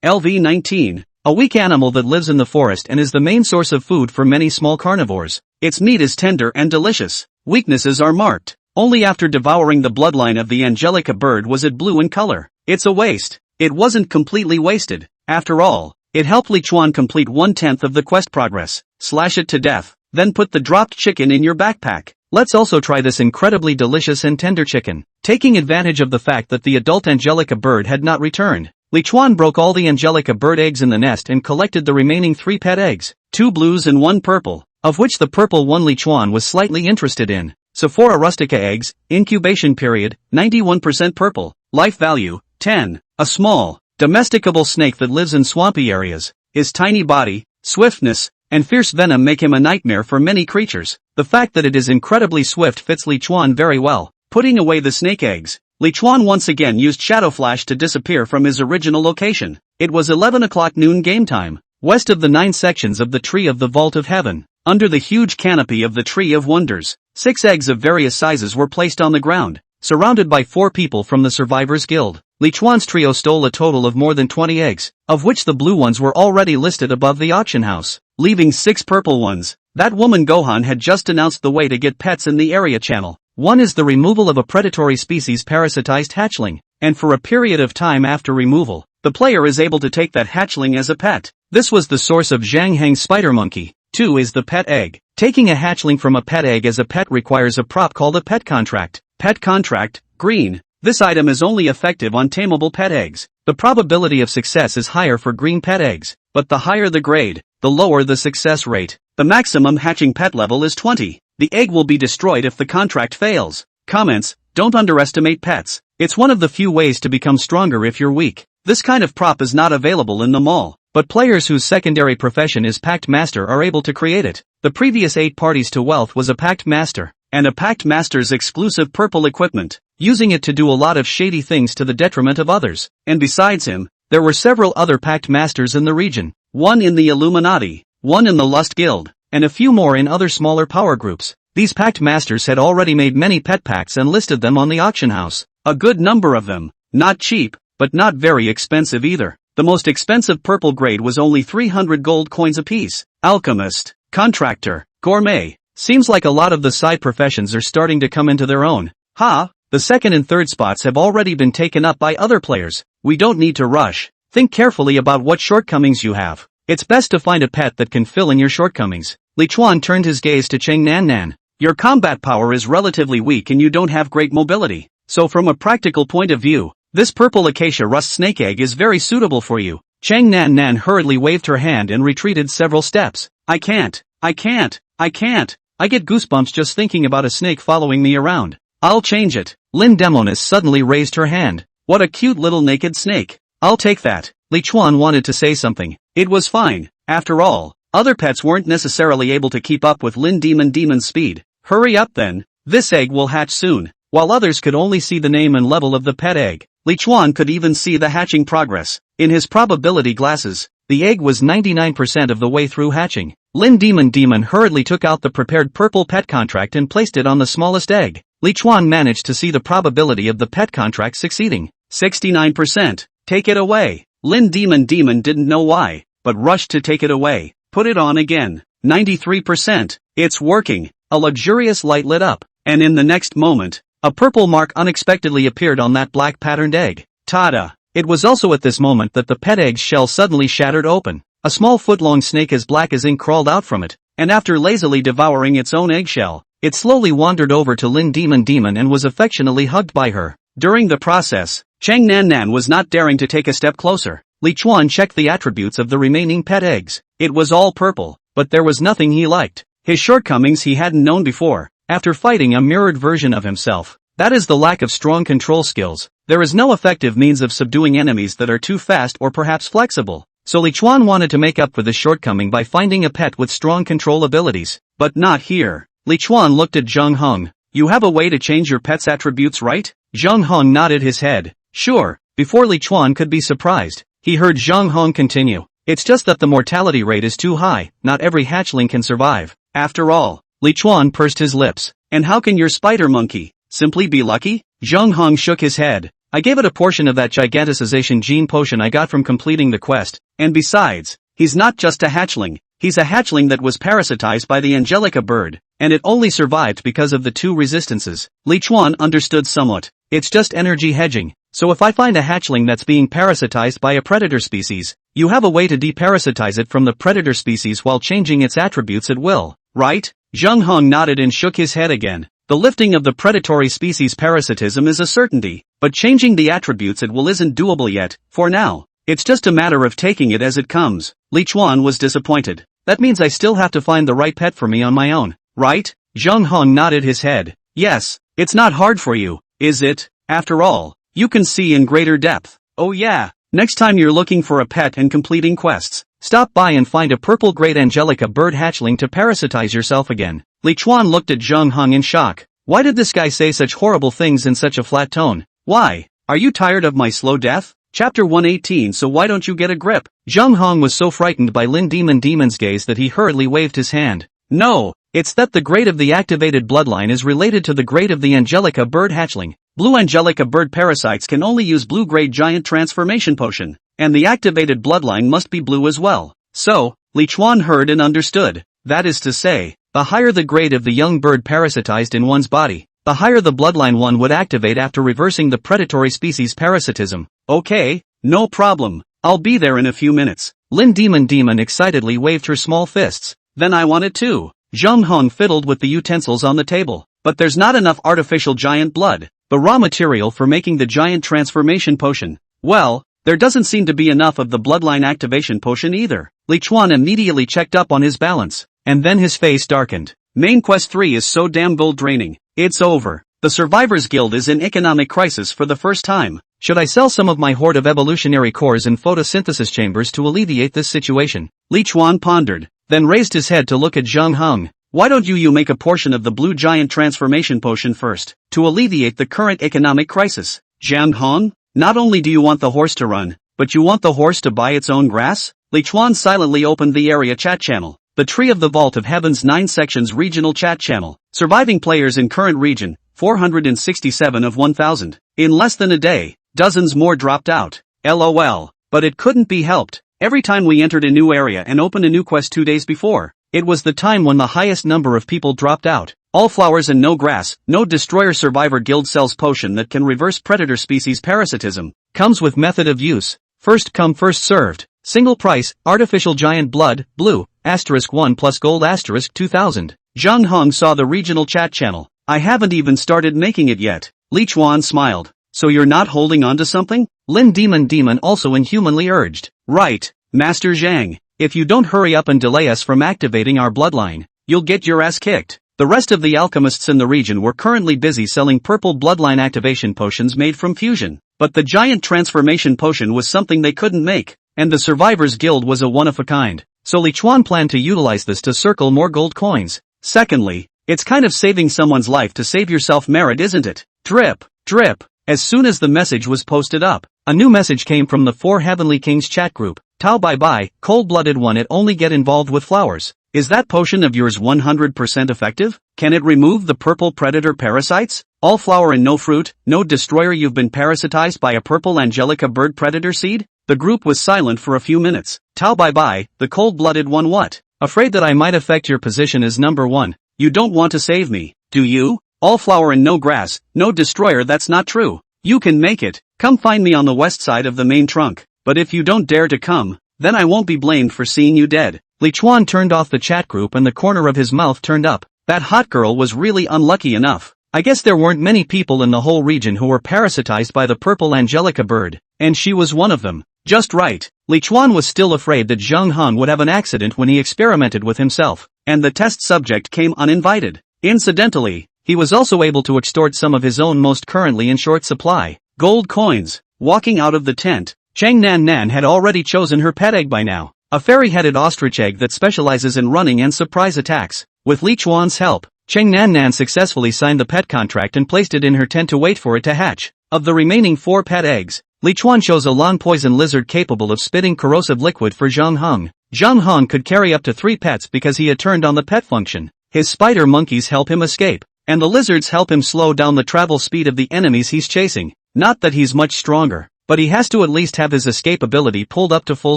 [SPEAKER 1] LV 19. A weak animal that lives in the forest and is the main source of food for many small carnivores. Its meat is tender and delicious. Weaknesses are marked. Only after devouring the bloodline of the Angelica bird was it blue in color. It's a waste. It wasn't completely wasted. After all, it helped Li Chuan complete 1/10 of the quest progress. Slash it to death, then put the dropped chicken in your backpack. Let's also try this incredibly delicious and tender chicken. Taking advantage of the fact that the adult Angelica bird had not returned, Li Chuan broke all the Angelica bird eggs in the nest and collected the remaining 3 pet eggs, 2 blues and 1 purple, of which the purple one Li Chuan was slightly interested in. Sephora rustica eggs, incubation period, 91% purple, life value, 10. A small, domesticable snake that lives in swampy areas. His tiny body, swiftness, and fierce venom make him a nightmare for many creatures. The fact that it is incredibly swift fits Li Chuan very well. Putting away the snake eggs, Li Chuan once again used Shadow Flash to disappear from his original location. It was 11 o'clock noon game time, west of the 9 sections of the Tree of the Vault of Heaven. Under the huge canopy of the Tree of Wonders, 6 eggs of various sizes were placed on the ground, surrounded by 4 people from the Survivors Guild. Li Chuan's trio stole a total of more than 20 eggs, of which the blue ones were already listed above the auction house, leaving 6 purple ones. That woman Gohan had just announced the way to get pets in the area channel. One is the removal of a predatory species parasitized hatchling, and for a period of time after removal, the player is able to take that hatchling as a pet. This was the source of Zhang Heng's spider monkey. 2 is the pet egg. Taking a hatchling from a pet egg as a pet requires a prop called a pet contract. Pet contract, green. This item is only effective on tameable pet eggs. The probability of success is higher for green pet eggs, but the higher the grade, the lower the success rate. The maximum hatching pet level is 20. The egg will be destroyed if the contract fails. Comments: don't underestimate pets. It's one of the few ways to become stronger if you're weak. This kind of prop is not available in the mall, but players whose secondary profession is Pact Master are able to create it. The previous 8 parties to wealth was a Pact Master, and a Pact Master's exclusive purple equipment, using it to do a lot of shady things to the detriment of others. And besides him, there were several other Pact Masters in the region, 1 in the Illuminati, 1 in the Lust Guild, and a few more in other smaller power groups. These Pact Masters had already made many pet packs and listed them on the auction house. A good number of them. Not cheap, but not very expensive either. The most expensive purple grade was only 300 gold coins apiece. Alchemist, contractor, gourmet. Seems like a lot of the side professions are starting to come into their own. The 2nd and 3rd spots have already been taken up by other players. We don't need to rush. Think carefully about what shortcomings you have. It's best to find a pet that can fill in your shortcomings. Li Chuan turned his gaze to Cheng Nan Nan. Your combat power is relatively weak and you don't have great mobility. So from a practical point of view, this purple acacia rust snake egg is very suitable for you. Cheng Nan Nan hurriedly waved her hand and retreated several steps. I can't. I get goosebumps just thinking about a snake following me around. I'll change it. Lin Demonis suddenly raised her hand. What a cute little naked snake. I'll take that. Li Chuan wanted to say something. It was fine. After all, other pets weren't necessarily able to keep up with Lin Demon's speed. Hurry up then. This egg will hatch soon. While others could only see the name and level of the pet egg,
[SPEAKER 2] Li Chuan could even see the hatching progress. In his probability glasses, the egg was 99% of the way through hatching. Lin Demon hurriedly took out the prepared purple pet contract and placed it on the smallest egg. Li Chuan managed to see the probability of the pet contract succeeding. 69%. Take it away. Lin Demon didn't know why, but rushed to take it away. Put it on again. 93%. It's working. A luxurious light lit up, and in the next moment, a purple mark unexpectedly appeared on that black patterned egg. Ta-da! It was also at this moment that the pet egg's shell suddenly shattered open. A small foot-long snake as black as ink crawled out from it, and after lazily devouring its own eggshell, it slowly wandered over to Lin Demon and was affectionately hugged by her. During the process, Chang Nan was not daring to take a step closer. Li Chuan checked the attributes of the remaining pet eggs. It was all purple, but there was nothing he liked. His shortcomings he hadn't known before, after fighting a mirrored version of himself. That is the lack of strong control skills. There is no effective means of subduing enemies that are too fast or perhaps flexible. So Li Chuan wanted to make up for this shortcoming by finding a pet with strong control abilities. But not here. Li Chuan looked at Zheng Heng. You have a way to change your pet's attributes, right? Zheng Heng nodded his head. Sure. Before Li Chuan could be surprised, he heard Zheng Heng continue. It's just that the mortality rate is too high, not every hatchling can survive. After all, Li Chuan pursed his lips. And how can your spider monkey simply be lucky? Zheng Heng shook his head. I gave it a portion of that giganticization gene potion I got from completing the quest, and besides, he's not just a hatchling, he's a hatchling that was parasitized by the Angelica bird, and it only survived because of the two resistances. Li Chuan understood somewhat. It's just energy hedging, so if I find a hatchling that's being parasitized by a predator species, you have a way to deparasitize it from the predator species while changing its attributes at will, right? Zheng Heng nodded and shook his head again. The lifting of the predatory species parasitism is a certainty, but changing the attributes at will isn't doable yet, for now. It's just a matter of taking it as it comes. Li Chuan was disappointed. That means I still have to find the right pet for me on my own, right? Zheng Heng nodded his head. Yes, it's not hard for you, is it? After all, you can see in greater depth. Oh yeah, next time you're looking for a pet and completing quests, stop by and find a purple great Angelica bird hatchling to parasitize yourself again. Li Chuan looked at Zheng Heng in shock. Why did this guy say such horrible things in such a flat tone? Why? Are you tired of my slow death? Chapter 118. So why don't you get a grip? Zheng Heng was so frightened by Lin Demon's gaze that he hurriedly waved his hand. No, it's that the grade of the activated bloodline is related to the grade of the Angelica bird hatchling. Blue Angelica bird parasites can only use blue grade giant transformation potion, and the activated bloodline must be blue as well. So, Li Chuan heard and understood. That is to say, the higher the grade of the young bird parasitized in one's body, the higher the bloodline one would activate after reversing the predatory species parasitism. Okay, no problem. I'll be there in a few minutes. Lin Demon excitedly waved her small fists. Then I want it too. Zheng Heng fiddled with the utensils on the table. But there's not enough artificial giant blood, the raw material for making the giant transformation potion. Well, there doesn't seem to be enough of the bloodline activation potion either. Li Chuan immediately checked up on his balance, and then his face darkened. Main Quest 3 is so damn gold draining. It's over. The Survivors Guild is in economic crisis for the first time. Should I sell some of my hoard of evolutionary cores and photosynthesis chambers to alleviate this situation? Li Chuan pondered, then raised his head to look at Zheng Heng. Why don't you make a portion of the blue giant transformation potion first, to alleviate the current economic crisis? Zheng Heng? Not only do you want the horse to run, but you want the horse to buy its own grass? Li Chuan silently opened the area chat channel. The Tree of the Vault of Heaven's 9 sections regional chat channel. Surviving players in current region, 467 of 1,000. In less than a day, dozens more dropped out. LOL. But it couldn't be helped. Every time we entered a new area and opened a new quest 2 days before, it was the time when the highest number of people dropped out. All flowers and no grass, no Destroyer Survivor Guild sells potion that can reverse predator species parasitism. Comes with method of use. First come first served. Single price, artificial giant blood, blue, *1 plus gold *2000. Zheng Heng saw the regional chat channel. I haven't even started making it yet. Li Chuan smiled. So you're not holding on to something? Lin Demon also inhumanly urged. Right, Master Zhang. If you don't hurry up and delay us from activating our bloodline, you'll get your ass kicked. The rest of the alchemists in the region were currently busy selling purple bloodline activation potions made from fusion. But the giant transformation potion was something they couldn't make, and the Survivors Guild was a one-of-a-kind. So Li Chuan planned to utilize this to circle more gold coins. Secondly, it's kind of saving someone's life to save yourself merit, isn't it? Drip, drip.
[SPEAKER 1] As soon as the message was posted up, a new message came from the Four Heavenly Kings chat group. Tao bye bye, cold-blooded one, it only get involved with flowers. Is that potion of yours 100% effective? Can it remove the purple predator parasites? All flower and no fruit, no destroyer, you've been parasitized by a purple angelica bird predator seed? The group was silent for a few minutes. Tao bye bye, the cold-blooded one, what? Afraid that I might affect your position as number one. You don't want to save me, do you? All flower and no grass, no destroyer, that's not true. You can make it. Come find me on the west side of the main trunk. But if you don't dare to come, then I won't be blamed for seeing you dead. Li Chuan turned off the chat group and the corner of his mouth turned up. That hot girl was really unlucky enough. I guess there weren't many people in the whole region who were parasitized by the purple angelica bird, and she was one of them. Just right. Li Chuan was still afraid that Zhang Han would have an accident when he experimented with himself, and the test subject came uninvited. Incidentally, he was also able to extort some of his own most currently in short supply, gold coins. Walking out of the tent, Chang Nan Nan had already chosen her pet egg by now. A fairy-headed ostrich egg that specializes in running and surprise attacks. With Li Chuan's help, Chang Nan Nan successfully signed the pet contract and placed it in her tent to wait for it to hatch. Of the remaining 4 pet eggs, Li Chuan chose a lawn poison lizard capable of spitting corrosive liquid for Zhang Heng. Zhang Heng could carry up to 3 pets because he had turned on the pet function. His spider monkeys help him escape, and the lizards help him slow down the travel speed of the enemies he's chasing. Not that he's much stronger, but he has to at least have his escape ability pulled up to full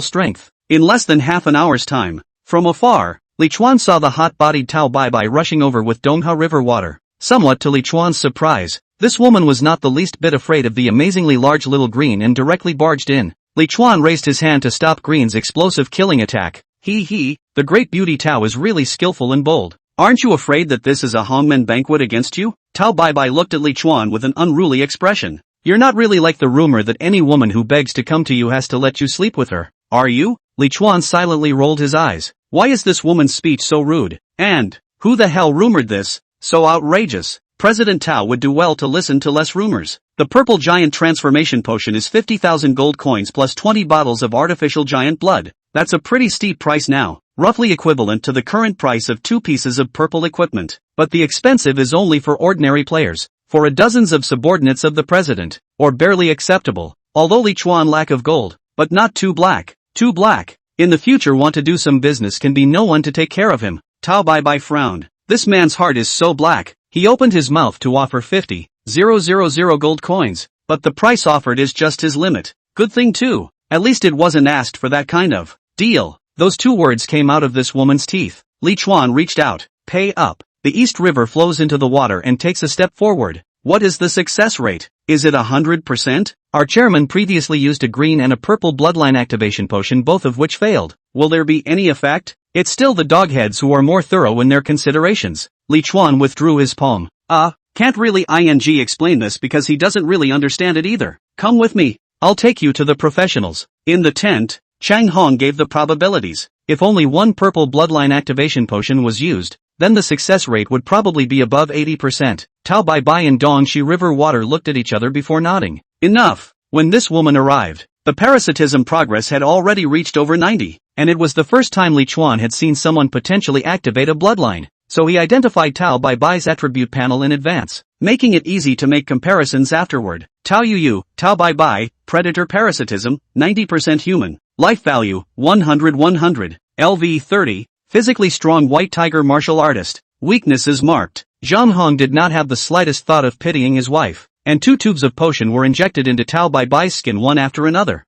[SPEAKER 1] strength. In less than half an hour's time, from afar, Li Chuan saw the hot-bodied Tao Bai Bai rushing over with Dongha River water. Somewhat to Li Chuan's surprise, this woman was not the least bit afraid of the amazingly large little green and directly barged in. Li Chuan raised his hand to stop Green's explosive killing attack. The great beauty Tao is really skillful and bold. Aren't you afraid that this is a hangmen banquet against you? Tao Bai Bai looked at Li Chuan with an unruly expression. You're not really like the rumor that any woman who begs to come to you has to let you sleep with her, are you? Li Chuan silently rolled his eyes. Why is this woman's speech so rude? And, who the hell rumored this? So outrageous. President Tao would do well to listen to less rumors. The purple giant transformation potion is 50,000 gold coins plus 20 bottles of artificial giant blood. That's a pretty steep price now, roughly equivalent to the current price of 2 pieces of purple equipment. But the expensive is only for ordinary players, for dozens of subordinates of the president, or barely acceptable, although Li Chuan lack of gold, but not too black. Too black. In the future want to do some business can be no one to take care of him. Tao Bai Bai frowned. This man's heart is so black. He opened his mouth to offer 50,000 gold coins, but the price offered is just his limit. Good thing too. At least it wasn't asked for that kind of deal. Those 2 words came out of this woman's teeth. Li Chuan reached out. Pay up. The East River flows into the water and takes a step forward. What is the success rate? Is it 100%? Our chairman previously used a green and a purple bloodline activation potion, both of which failed. Will there be any effect? It's still the dogheads who are more thorough in their considerations. Li Chuan withdrew his palm. Can't really explain this because he doesn't really understand it either. Come with me. I'll take you to the professionals. In the tent, Chang Hong gave the probabilities. If only 1 purple bloodline activation potion was used, then the success rate would probably be above 80%. Tao Bai Bai and Dongxi River Water looked at each other before nodding. Enough. When this woman arrived, the parasitism progress had already reached over 90, and it was the first time Li Chuan had seen someone potentially activate a bloodline, so he identified Tao Bai Bai's attribute panel in advance, making it easy to make comparisons afterward. Tao Yu, Tao Bai Bai, predator parasitism, 90% human, life value, 100, LV 30, physically strong white tiger martial artist, weaknesses marked. Zhang Hong did not have the slightest thought of pitying his wife, and 2 tubes of potion were injected into Tao Bai Bai's skin one after another.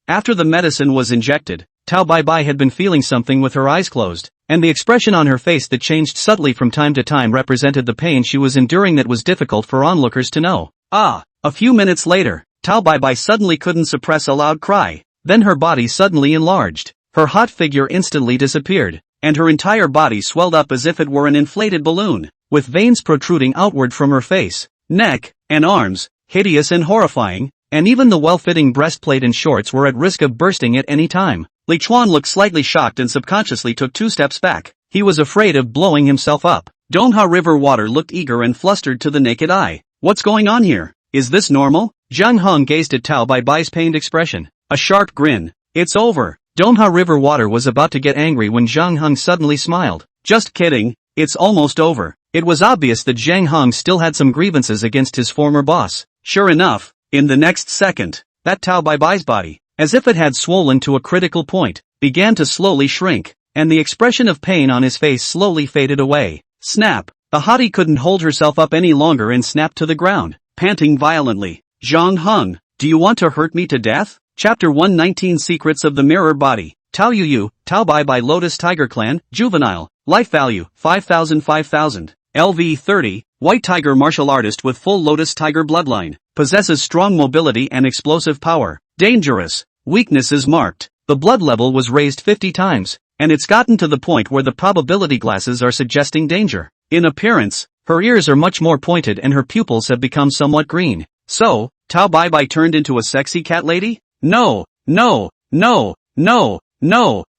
[SPEAKER 1] After the medicine was injected, Tao Bai Bai had been feeling something with her eyes closed, and the expression on her face that changed subtly from time to time represented the pain she was enduring that was difficult for onlookers to know. A few minutes later, Tao Bai Bai suddenly couldn't suppress a loud cry. Then her body suddenly enlarged. Her hot figure instantly disappeared, and her entire body swelled up as if it were an inflated balloon, with veins protruding outward from her face, neck, and arms, hideous and horrifying, and even the well-fitting breastplate and shorts were at risk of bursting at any time. Li Chuan looked slightly shocked and subconsciously took 2 steps back. He was afraid of blowing himself up. Dongha River Water looked eager and flustered to the naked eye. What's going on here? Is this normal? Zhang Heng gazed at Tao Bai Bai's pained expression. A sharp grin. It's over. Dongha River Water was about to get angry when Zhang Heng suddenly smiled. Just kidding. It's almost over. It was obvious that Zhang Heng still had some grievances against his former boss.
[SPEAKER 2] Sure enough, in the next second, that Tao Bai Bai's body, as if it had swollen to a critical point, began to slowly shrink, and the expression of pain on his face slowly faded away. Snap! The hottie couldn't hold herself up any longer and snapped to the ground, panting violently. Zhang Heng, do you want to hurt me to death? Chapter 119 Secrets of the Mirror Body. Tao Yu, Tao Bai by Lotus Tiger Clan, Juvenile, Life Value, 5000. LV 30, White Tiger Martial Artist with full Lotus Tiger bloodline, possesses strong mobility and explosive power. Dangerous. Weakness is marked. The blood level was raised 50 times, and it's gotten to the point where the probability glasses are suggesting danger. In appearance, her ears are much more pointed and her pupils have become somewhat green. So, Tao Bai Bai turned into a sexy cat lady? No.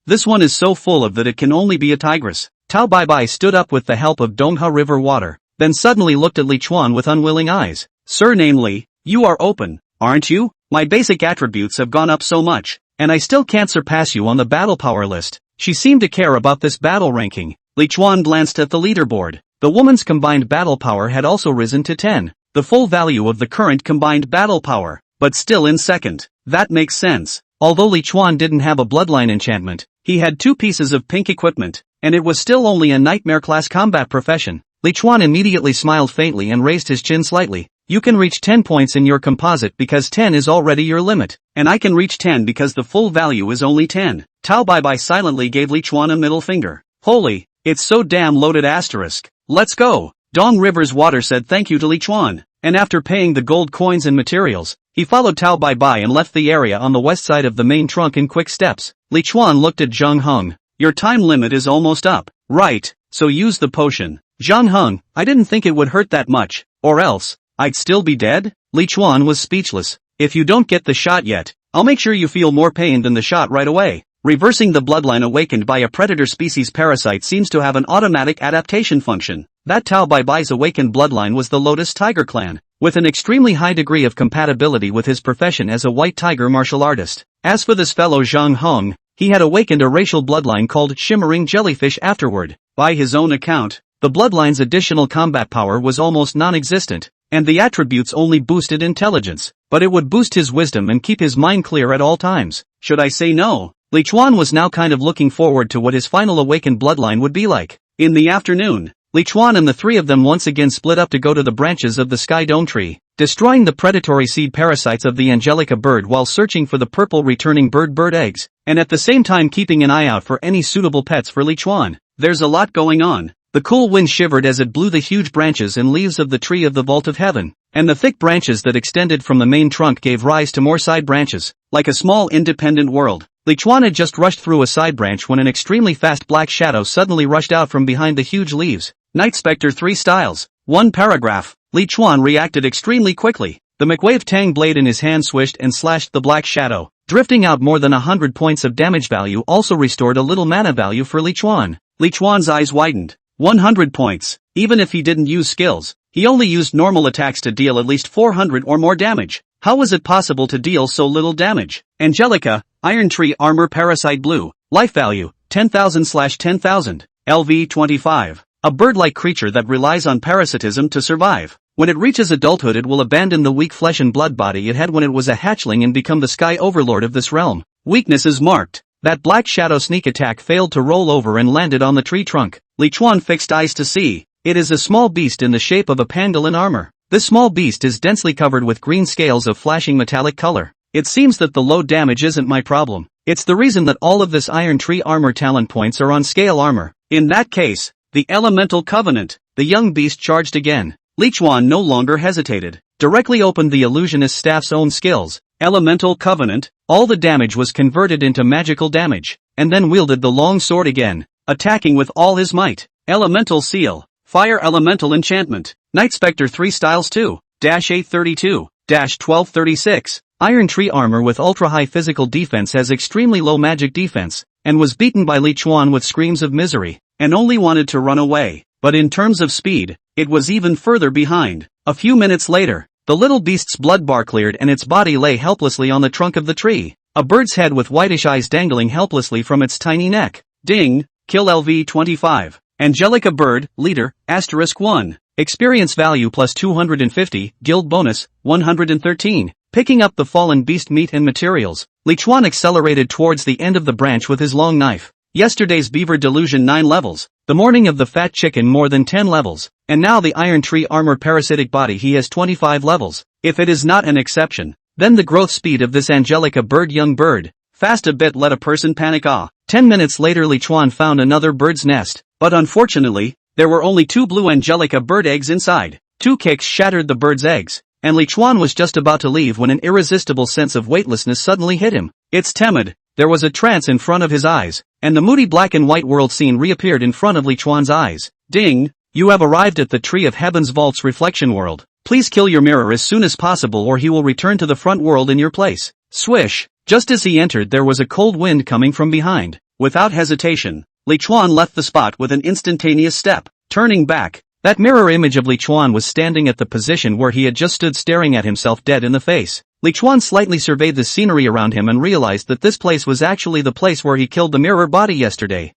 [SPEAKER 2] This one is so full of that it can only be a tigress. Tao Bai Bai stood up with the help of Dongha River water, then suddenly looked at Li Chuan with unwilling eyes. Sir, namely, you are open, aren't you? My basic attributes have gone up so much, and I still can't surpass you on the battle power list. She seemed to care about this battle ranking. Li Chuan glanced at the leaderboard. The woman's combined battle power had also risen to 10, the full value of the current combined battle power, but still in second. That makes sense. Although Li Chuan didn't have a bloodline enchantment, he had 2 pieces of pink equipment, and it was still only a nightmare class combat profession. Li Chuan immediately smiled faintly and raised his chin slightly. You can reach 10 points in your composite because 10 is already your limit, and I can reach 10 because the full value is only 10. Tao Bai Bai silently gave Li Chuan a middle finger. Holy, it's so damn loaded asterisk. Let's go. Dong River's water said thank you to Li Chuan, and after paying the gold coins and materials, he followed Tao Bai Bai and left the area on the west side of the main trunk in quick steps. Li Chuan looked at Zhang Heng. Your time limit is almost up. Right, so use the potion. Zhang Heng, I didn't think it would hurt that much, or else, I'd still be dead? Li Chuan was speechless. If you don't get the shot yet, I'll make sure you feel more pain than the shot right away. Reversing the bloodline awakened by a predator species parasite seems to have an automatic adaptation function. That Tao Bai Bai's awakened bloodline was the Lotus Tiger Clan, with an extremely high degree of compatibility with his profession as a white tiger martial artist. As for this fellow Zhang Heng, he had awakened a racial bloodline called Shimmering Jellyfish afterward. By his own account, the bloodline's additional combat power was almost non-existent, and the attributes only boosted intelligence, but it would boost his wisdom and keep his mind clear at all times. Should I say no? Li Chuan was now kind of looking forward to what his final awakened bloodline would be like. In the afternoon, Li Chuan and the 3 of them once again split up to go to the branches of the Sky Dome tree, destroying the predatory seed parasites of the Angelica bird while searching for the purple returning bird eggs, and at the same time keeping an eye out for any suitable pets for Li Chuan. There's a lot going on. The cool wind shivered as it blew the huge branches and leaves of the tree of the vault of heaven, and the thick branches that extended from the main trunk gave rise to more side branches, like a small independent world. Li Chuan had just rushed through a side branch when an extremely fast black shadow suddenly rushed out from behind the huge leaves. Night Spectre 3 styles. 1 paragraph. Li Chuan reacted extremely quickly. The McWave Tang blade in his hand swished and slashed the black shadow, drifting out more than 100 points of damage value. Also restored a little mana value for Li Chuan. Li Chuan's eyes widened. 100 points. Even if he didn't use skills, he only used normal attacks to deal at least 400 or more damage. How was it possible to deal so little damage? Angelica, Iron Tree Armor Parasite Blue, Life Value, 10,000/10,000, LV 25. A bird-like creature that relies on parasitism to survive. When it reaches adulthood it will abandon the weak flesh and blood body it had when it was a hatchling and become the sky overlord of this realm. Weakness is marked. That black shadow sneak attack failed to roll over and landed on the tree trunk. Li Chuan fixed eyes to see. It is a small beast in the shape of a pangolin armor. This small beast is densely covered with green scales of flashing metallic color. It seems that the low damage isn't my problem. It's the reason that all of this Iron Tree armor talent points are on scale armor. In that case, the Elemental Covenant. The young beast charged again. Li Chuan no longer hesitated. Directly opened the illusionist staff's own skills. Elemental Covenant. All the damage was converted into magical damage, and then wielded the long sword again, attacking with all his might. Elemental Seal. Fire Elemental Enchantment. Night Spectre 3 styles 2-832-1236. Iron Tree armor with ultra-high physical defense has extremely low magic defense, and was beaten by Li Chuan with screams of misery, and only wanted to run away. But in terms of speed, it was even further behind. A few minutes later, the little beast's blood bar cleared and its body lay helplessly on the trunk of the tree. A bird's head with whitish eyes dangling helplessly from its tiny neck. Ding, kill LV 25. Angelica Bird, Leader, *1.
[SPEAKER 1] Experience value plus 250, guild bonus, 113. Picking up the fallen beast meat and materials, Li Chuan accelerated towards the end of the branch with his long knife. Yesterday's beaver delusion 9 levels, the morning of the fat chicken more than 10 levels, and now the iron tree armor parasitic body he has 25 levels. If it is not an exception, then the growth speed of this Angelica bird young bird, fast a bit let a person panic. 10 minutes later Li Chuan found another bird's nest, but unfortunately, there were only 2 blue Angelica bird eggs inside. 2 kicks shattered the bird's eggs, and Li Chuan was just about to leave when an irresistible sense of weightlessness suddenly hit him. It's timid. There was a trance in front of his eyes, and the moody black and white world scene reappeared in front of Li Chuan's eyes. Ding! You have arrived at the Tree of Heaven's Vault's reflection world. Please kill your mirror as soon as possible or he will return to the front world in your place. Swish! Just as he entered there was a cold wind coming from behind. Without hesitation, Li Chuan left the spot with an instantaneous step. Turning back, that mirror image of Li Chuan was standing at the position where he had just stood staring at himself dead in the face. Li Chuan slightly surveyed the scenery around him and realized that this place was actually the place where he killed the mirror body yesterday.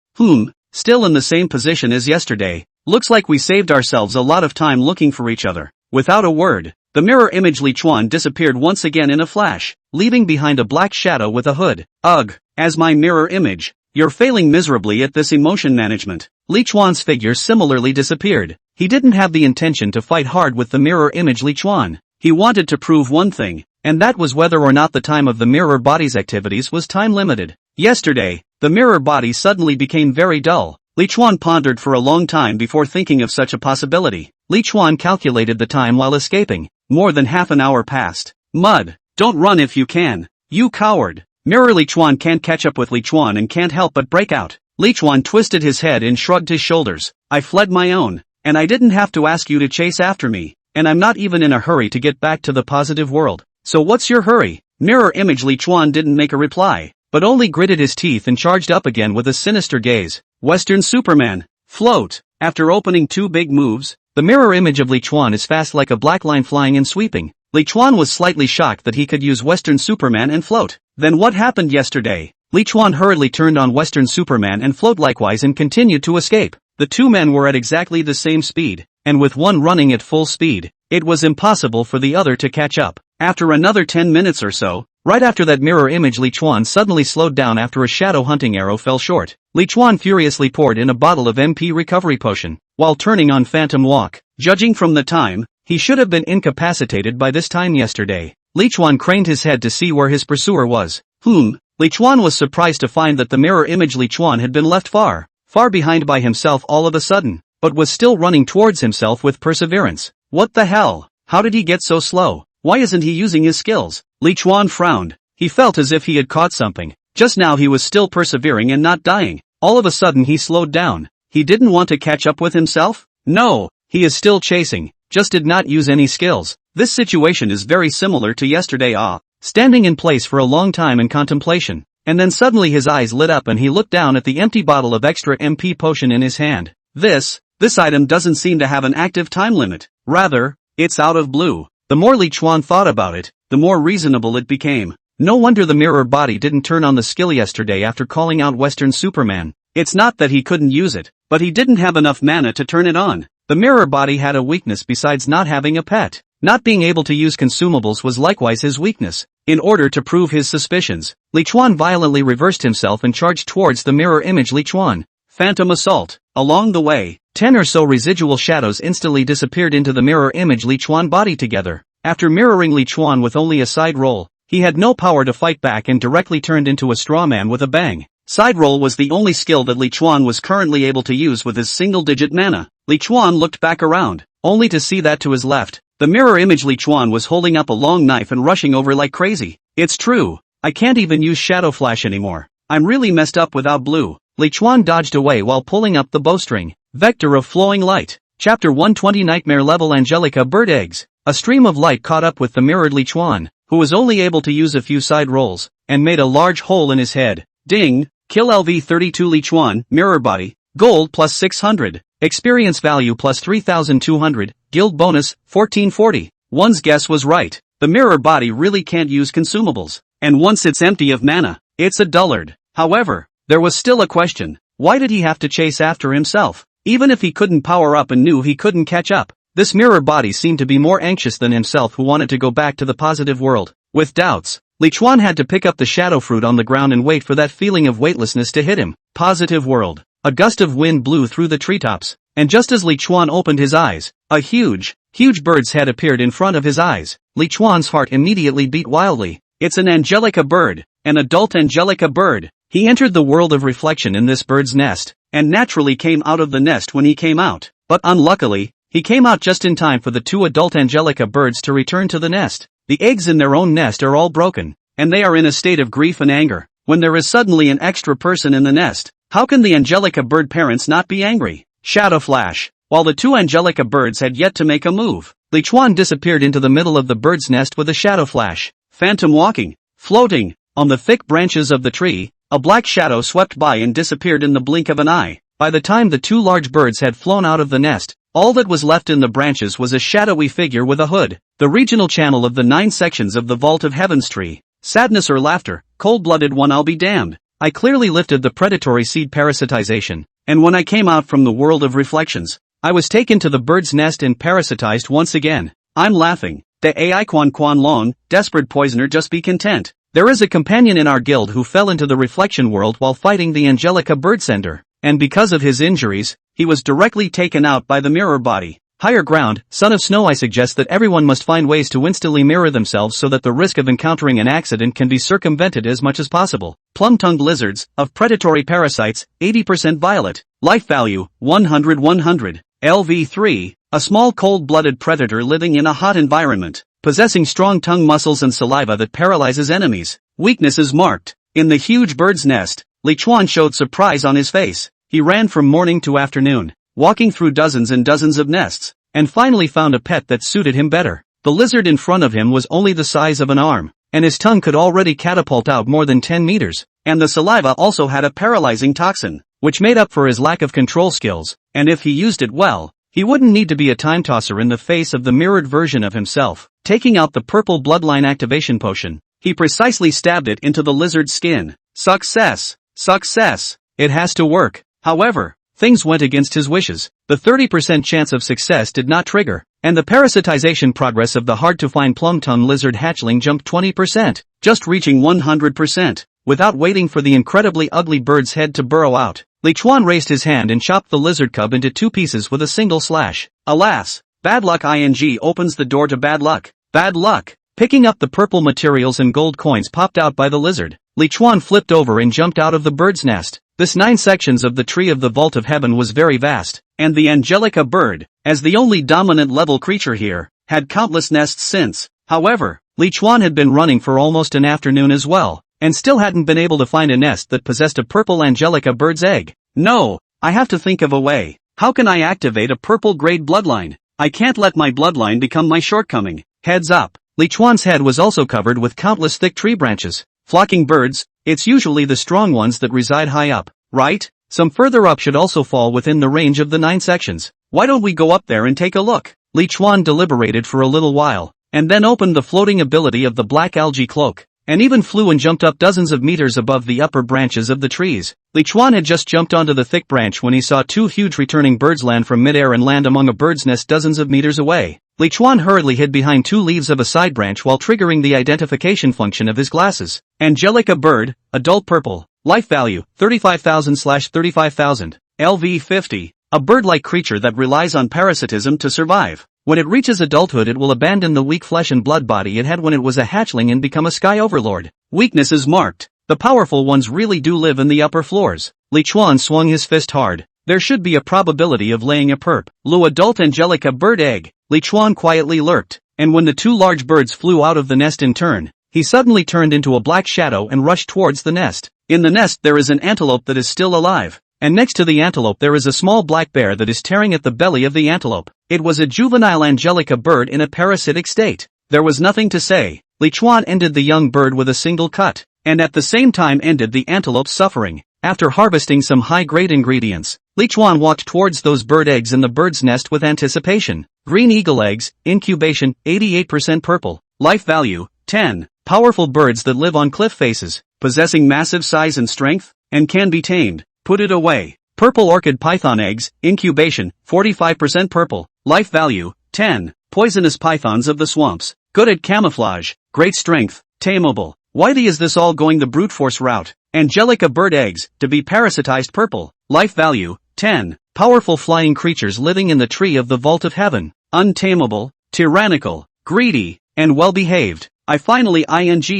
[SPEAKER 1] Still in the same position as yesterday. Looks like we saved ourselves a lot of time looking for each other. Without a word, the mirror image Li Chuan disappeared once again in a flash, leaving behind a black shadow with a hood. Ugh, as my mirror image, you're failing miserably at this emotion management. Li Chuan's figure similarly disappeared. He didn't have the intention to fight hard with the mirror image Li Chuan. He wanted to prove one thing, and that was whether or not the time of the mirror body's activities was time limited. Yesterday, the mirror body suddenly became very dull. Li Chuan pondered for a long time before thinking of such a possibility. Li Chuan calculated the time while escaping. More than half an hour passed. Mud, don't run if you can. You coward. Mirror Li Chuan can't catch up with Li Chuan and can't help but break out. Li Chuan twisted his head and shrugged his shoulders. I fled my own, and I didn't have to ask you to chase after me, and I'm not even in a hurry to get back to the positive world. So what's your hurry? Mirror image Li Chuan didn't make a reply, but only gritted his teeth and charged up again with a sinister gaze. Western Superman. Float. After opening 2 big moves, the mirror image of Li Chuan is fast like a black line flying and sweeping. Li Chuan was slightly shocked that he could use Western Superman and float. Then what happened yesterday? Li Chuan hurriedly turned on Western Superman and float likewise and continued to escape. The 2 men were at exactly the same speed, and with one running at full speed, it was impossible for the other to catch up. After another 10 minutes or so, right after that mirror image Li Chuan suddenly slowed down after a shadow hunting arrow fell short. Li Chuan furiously poured in a bottle of MP recovery potion, while turning on Phantom Walk. Judging from the time, he should have been incapacitated by this time yesterday. Li Chuan craned his head to see where his pursuer was. Li Chuan was surprised to find that the mirror image Li Chuan had been left far behind by himself all of a sudden, but was still running towards himself with perseverance. What the hell? How did he get so slow? Why isn't he using his skills? Li Chuan frowned. He felt as if he had caught something. Just now he was still persevering and not dying. All of a sudden he slowed down. He didn't want to catch up with himself? No, he is still chasing, just did not use any skills. This situation is very similar to yesterday. Standing in place for a long time in contemplation, and then suddenly his eyes lit up and he looked down at the empty bottle of extra MP potion in his hand. This item doesn't seem to have an active time limit. Rather, it's out of blue. The more Li Chuan thought about it, the more reasonable it became. No wonder the mirror body didn't turn on the skill yesterday after calling out Western Superman. It's not that he couldn't use it, but he didn't have enough mana to turn it on. The mirror body had a weakness besides not having a pet. Not being able to use consumables was likewise his weakness. In order to prove his suspicions, Li Chuan violently reversed himself and charged towards the mirror image Li Chuan. Phantom Assault. Along the way, 10 or so residual shadows instantly disappeared into the mirror image Li Chuan body together. After mirroring Li Chuan with only a side roll, he had no power to fight back and directly turned into a straw man with a bang. Side roll was the only skill that Li Chuan was currently able to use with his single-digit mana. Li Chuan looked back around, only to see that to his left, the mirror image Li Chuan was holding up a long knife and rushing over like crazy. It's true, I can't even use Shadow Flash anymore. I'm really messed up without blue. Li Chuan dodged away while pulling up the bowstring. Vector of Flowing Light. Chapter 120 Nightmare Level Angelica Bird Eggs. A stream of light caught up with the mirrored Li Chuan, who was only able to use a few side rolls, and made a large hole in his head. Ding! Kill LV32 Li Chuan, mirror body. Gold plus 600. Experience value plus 3,200. Guild bonus, 1440. One's guess was right. The mirror body really can't use consumables. And once it's empty of mana, it's a dullard. However, there was still a question. Why did he have to chase after himself? Even if he couldn't power up and knew he couldn't catch up, This mirror body seemed to be more anxious than himself, who wanted to go back to the positive world. With doubts, Li Chuan had to pick up the shadow fruit on the ground and wait for that feeling of weightlessness to hit him. Positive world. A gust of wind blew through the treetops, and just as Li Chuan opened his eyes, a huge bird's head appeared in front of his eyes. Li Chuan's heart immediately beat wildly. It's an angelica bird, an adult angelica bird. He entered the world of reflection in this bird's nest, and naturally came out of the nest when he came out. But unluckily, he came out just in time for the two adult angelica birds to return to the nest. The eggs in their own nest are all broken, and they are in a state of grief and anger. When there is suddenly an extra person in the nest, how can the angelica bird parents not be angry? Shadow flash. While the two angelica birds had yet to make a move, Li Chuan disappeared into the middle of the bird's nest with a shadow flash. Phantom walking. Floating. On the thick branches of the tree, a black shadow swept by and disappeared in the blink of an eye. By the time the two large birds had flown out of the nest, all that was left in the branches was a shadowy figure with a hood. The regional channel of the 9 sections of the Vault of Heaven's tree. Sadness or laughter, cold-blooded one, I'll be damned. I clearly lifted the predatory seed parasitization, and when I came out from the world of reflections, I was taken to the bird's nest and parasitized once again. I'm laughing. The AI Quan Long, desperate poisoner, just be content. There is a companion in our guild who fell into the reflection world while fighting the Angelica birdsender, and because of his injuries, he was directly taken out by the mirror body. Higher ground, Son of Snow, I suggest that everyone must find ways to instantly mirror themselves so that the risk of encountering an accident can be circumvented as much as possible. Plum-tongued lizards, of predatory parasites, 80% violet. Life value, 100. LV3, a small cold-blooded predator living in a hot environment, possessing strong tongue muscles and saliva that paralyzes enemies. Weakness is marked. In the huge bird's nest, Li Chuan showed surprise on his face. He ran from morning to afternoon, walking through dozens and dozens of nests, and finally found a pet that suited him better. The lizard in front of him was only the size of an arm, and his tongue could already catapult out more than 10 meters, and the saliva also had a paralyzing toxin, which made up for his lack of control skills, and if he used it well, he wouldn't need to be a time tosser in the face of the mirrored version of himself. Taking out the purple bloodline activation potion, he precisely stabbed it into the lizard's skin. Success! Success! It has to work. However, things went against his wishes. The 30% chance of success did not trigger, and the parasitization progress of the hard-to-find plum-tongue lizard hatchling jumped 20%, just reaching 100%. Without waiting for the incredibly ugly bird's head to burrow out, Li Chuan raised his hand and chopped the lizard cub into 2 pieces with a single slash. Alas! Bad luck ing opens the door to bad luck. Bad luck! Picking up the purple materials and gold coins popped out by the lizard, Li Chuan flipped over and jumped out of the bird's nest. This 9 sections of the tree of the Vault of Heaven was very vast, and the Angelica bird, as the only dominant level creature here, had countless nests since. However, Li Chuan had been running for almost an afternoon as well, and still hadn't been able to find a nest that possessed a purple Angelica bird's egg. No, I have to think of a way. How can I activate a purple grade bloodline? I can't let my bloodline become my shortcoming. Heads up. Li Chuan's head was also covered with countless thick tree branches. Flocking birds, it's usually the strong ones that reside high up, right? Some further up should also fall within the range of the 9 sections. Why don't we go up there and take a look? Li Chuan deliberated for a little while, and then opened the floating ability of the black algae cloak, and even flew and jumped up dozens of meters above the upper branches of the trees. Li Chuan had just jumped onto the thick branch when he saw 2 huge returning birds land from midair and land among a bird's nest dozens of meters away. Li Chuan hurriedly hid behind 2 leaves of a side branch while triggering the identification function of his glasses. Angelica bird, adult purple, life value, 35,000/35,000, LV50, a bird-like creature that relies on parasitism to survive. When it reaches adulthood, it will abandon the weak flesh and blood body it had when it was a hatchling and become a sky overlord. Weakness is marked. The powerful ones really do live in the upper floors. Li Chuan swung his fist hard. There should be a probability of laying a Lu adult Angelica bird egg. Li Chuan quietly lurked, and when the 2 large birds flew out of the nest in turn, he suddenly turned into a black shadow and rushed towards the nest. In the nest there is an antelope that is still alive, and next to the antelope there is a small black bear that is tearing at the belly of the antelope. It was a juvenile Angelica bird in a parasitic state. There was nothing to say. Li Chuan ended the young bird with a single cut, and at the same time ended the antelope's suffering. After harvesting some high-grade ingredients, Li Chuan walked towards those bird eggs in the bird's nest with anticipation. Green eagle eggs, incubation, 88% purple, life value, 10. Powerful birds that live on cliff faces, possessing massive size and strength, and can be tamed. Put it away. Purple orchid python eggs, incubation, 45% purple, life value,
[SPEAKER 2] 10. Poisonous pythons of the swamps. Good at camouflage, great strength, tameable. Whitey, is this all going the brute force route? Angelica bird eggs, to be parasitized purple. Life value, 10.
[SPEAKER 1] Powerful flying creatures living in the tree of the vault of heaven.
[SPEAKER 2] Untamable, tyrannical, greedy, and well-behaved. I finally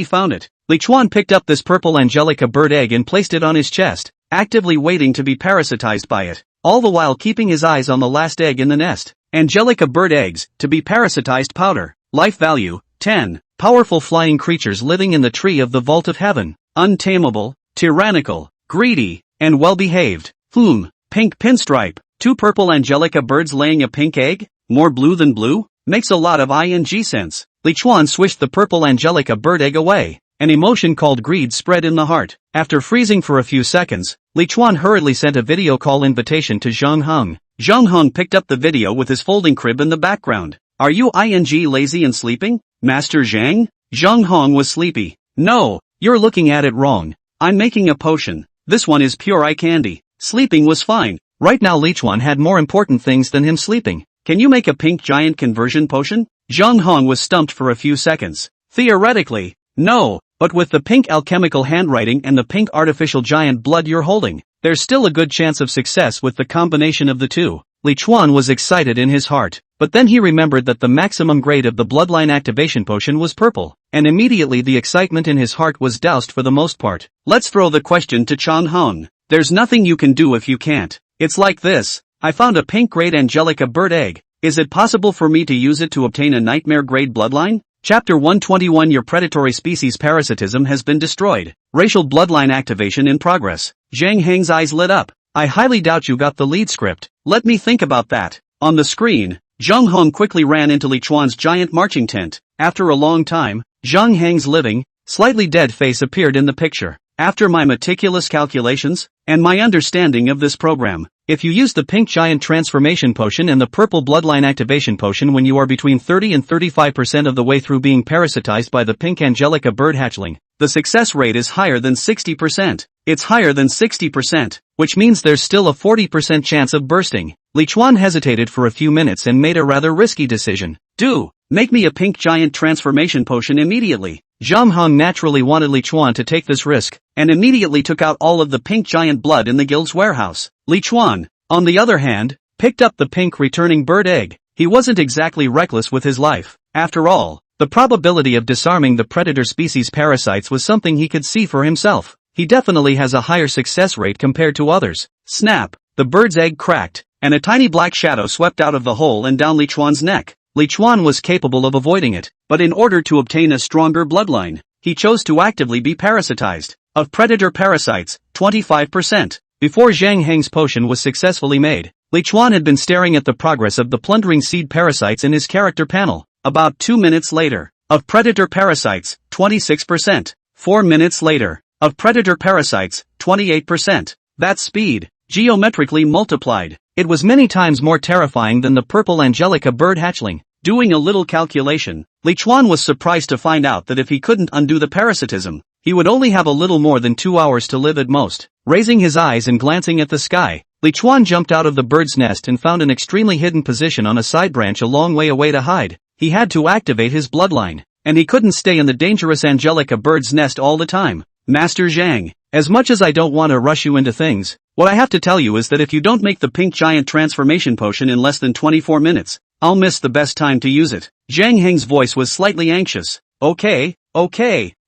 [SPEAKER 2] found it.
[SPEAKER 1] Lichuan picked up this purple Angelica bird egg and placed it on his chest,
[SPEAKER 2] actively waiting to be parasitized by it, all the while keeping his eyes on the last egg in the nest. Angelica bird eggs, to be parasitized powder. Life value, 10.
[SPEAKER 1] Powerful flying creatures living in the tree of the vault of heaven.
[SPEAKER 2] Untamable, tyrannical, greedy, and well-behaved. Pink pinstripe. 2 purple Angelica birds laying a pink egg? More blue than blue? Makes a lot of sense.
[SPEAKER 1] Lichuan swished the purple Angelica bird egg away. An emotion called greed spread in the heart. After freezing for a few seconds, Lichuan hurriedly sent a video call invitation to Zhang Heng.
[SPEAKER 2] Zhang Heng picked up the video with his folding crib in the background. Are you lazy and sleeping, Master Zhang? Zhang Heng was sleepy.
[SPEAKER 1] No, you're looking at it wrong.
[SPEAKER 2] I'm making a potion. This one is pure eye candy. Sleeping was fine.
[SPEAKER 1] Right now Lichuan had more important things than him sleeping.
[SPEAKER 2] Can you make a pink giant conversion potion? Zhang Heng was stumped for a few seconds. Theoretically, no, but with the pink alchemical handwriting and the pink artificial giant blood you're holding, there's still a good chance of success with the combination of the two.
[SPEAKER 1] Lichuan was excited in his heart, but then he remembered that the maximum grade of the bloodline activation potion was purple, and immediately the excitement in his heart was doused for the most part.
[SPEAKER 2] Let's throw the question to Chang Heng. There's nothing you can do if you can't. It's like this. I found a pink grade Angelica bird egg. Is it possible for me to use it to obtain a nightmare grade bloodline? Chapter 121. Your predatory species parasitism has been destroyed. Racial bloodline activation in progress. Zhang Heng's eyes lit up. I highly doubt you got the lead script. Let me think about that. On the screen, Zhang Heng quickly ran into Lichuan's giant marching tent. After a long time, Zhang Heng's living, slightly dead face appeared in the picture. After my meticulous calculations, and my understanding of this program, if you use the pink giant transformation potion and the purple bloodline activation potion when you are between 30 and 35% of the way through being parasitized by the pink Angelica bird hatchling, the success rate is higher than 60%. It's higher than 60%, which means there's still a 40% chance of bursting. Lichuan hesitated for a few minutes and made a rather risky decision. Make me a pink giant transformation potion immediately.
[SPEAKER 1] Zhang Heng naturally wanted Lichuan to take this risk,
[SPEAKER 2] and immediately took out all of the pink giant blood in the guild's warehouse. Lichuan, on the other hand, picked up the pink returning bird egg. He wasn't exactly reckless with his life. After all, the probability of disarming the predator species parasites was something he could see for himself. He definitely has a higher success rate compared to others. Snap! The bird's egg cracked, and a tiny black shadow swept out of the hole and down Lichuan's neck. Lichuan was capable of avoiding it, but in order to obtain a stronger bloodline, he chose to actively be parasitized. Of predator parasites, 25%. Before Zhang Heng's potion was successfully made, Lichuan had been staring at the progress of the plundering seed parasites in his character panel. About 2 minutes later, of predator parasites, 26%. 4 minutes later, of predator parasites, 28%. That speed, geometrically multiplied. It was many times more terrifying than the purple Angelica bird hatchling. Doing a little calculation, Lichuan was surprised to find out that if he couldn't undo the parasitism, he would only have a little more than 2 hours to live at most. Raising his eyes and glancing at the sky, Lichuan jumped out of the bird's nest and found an extremely hidden position on a side branch a long way away to hide. He had to activate his bloodline, and he couldn't stay in the dangerous Angelica bird's nest all the time. Master Zhang, as much as I don't want to rush you into things, what I have to tell you is that if you don't make the pink giant transformation potion in less than 24 minutes, I'll miss the best time to use it. Zhang Heng's voice was slightly anxious. Okay,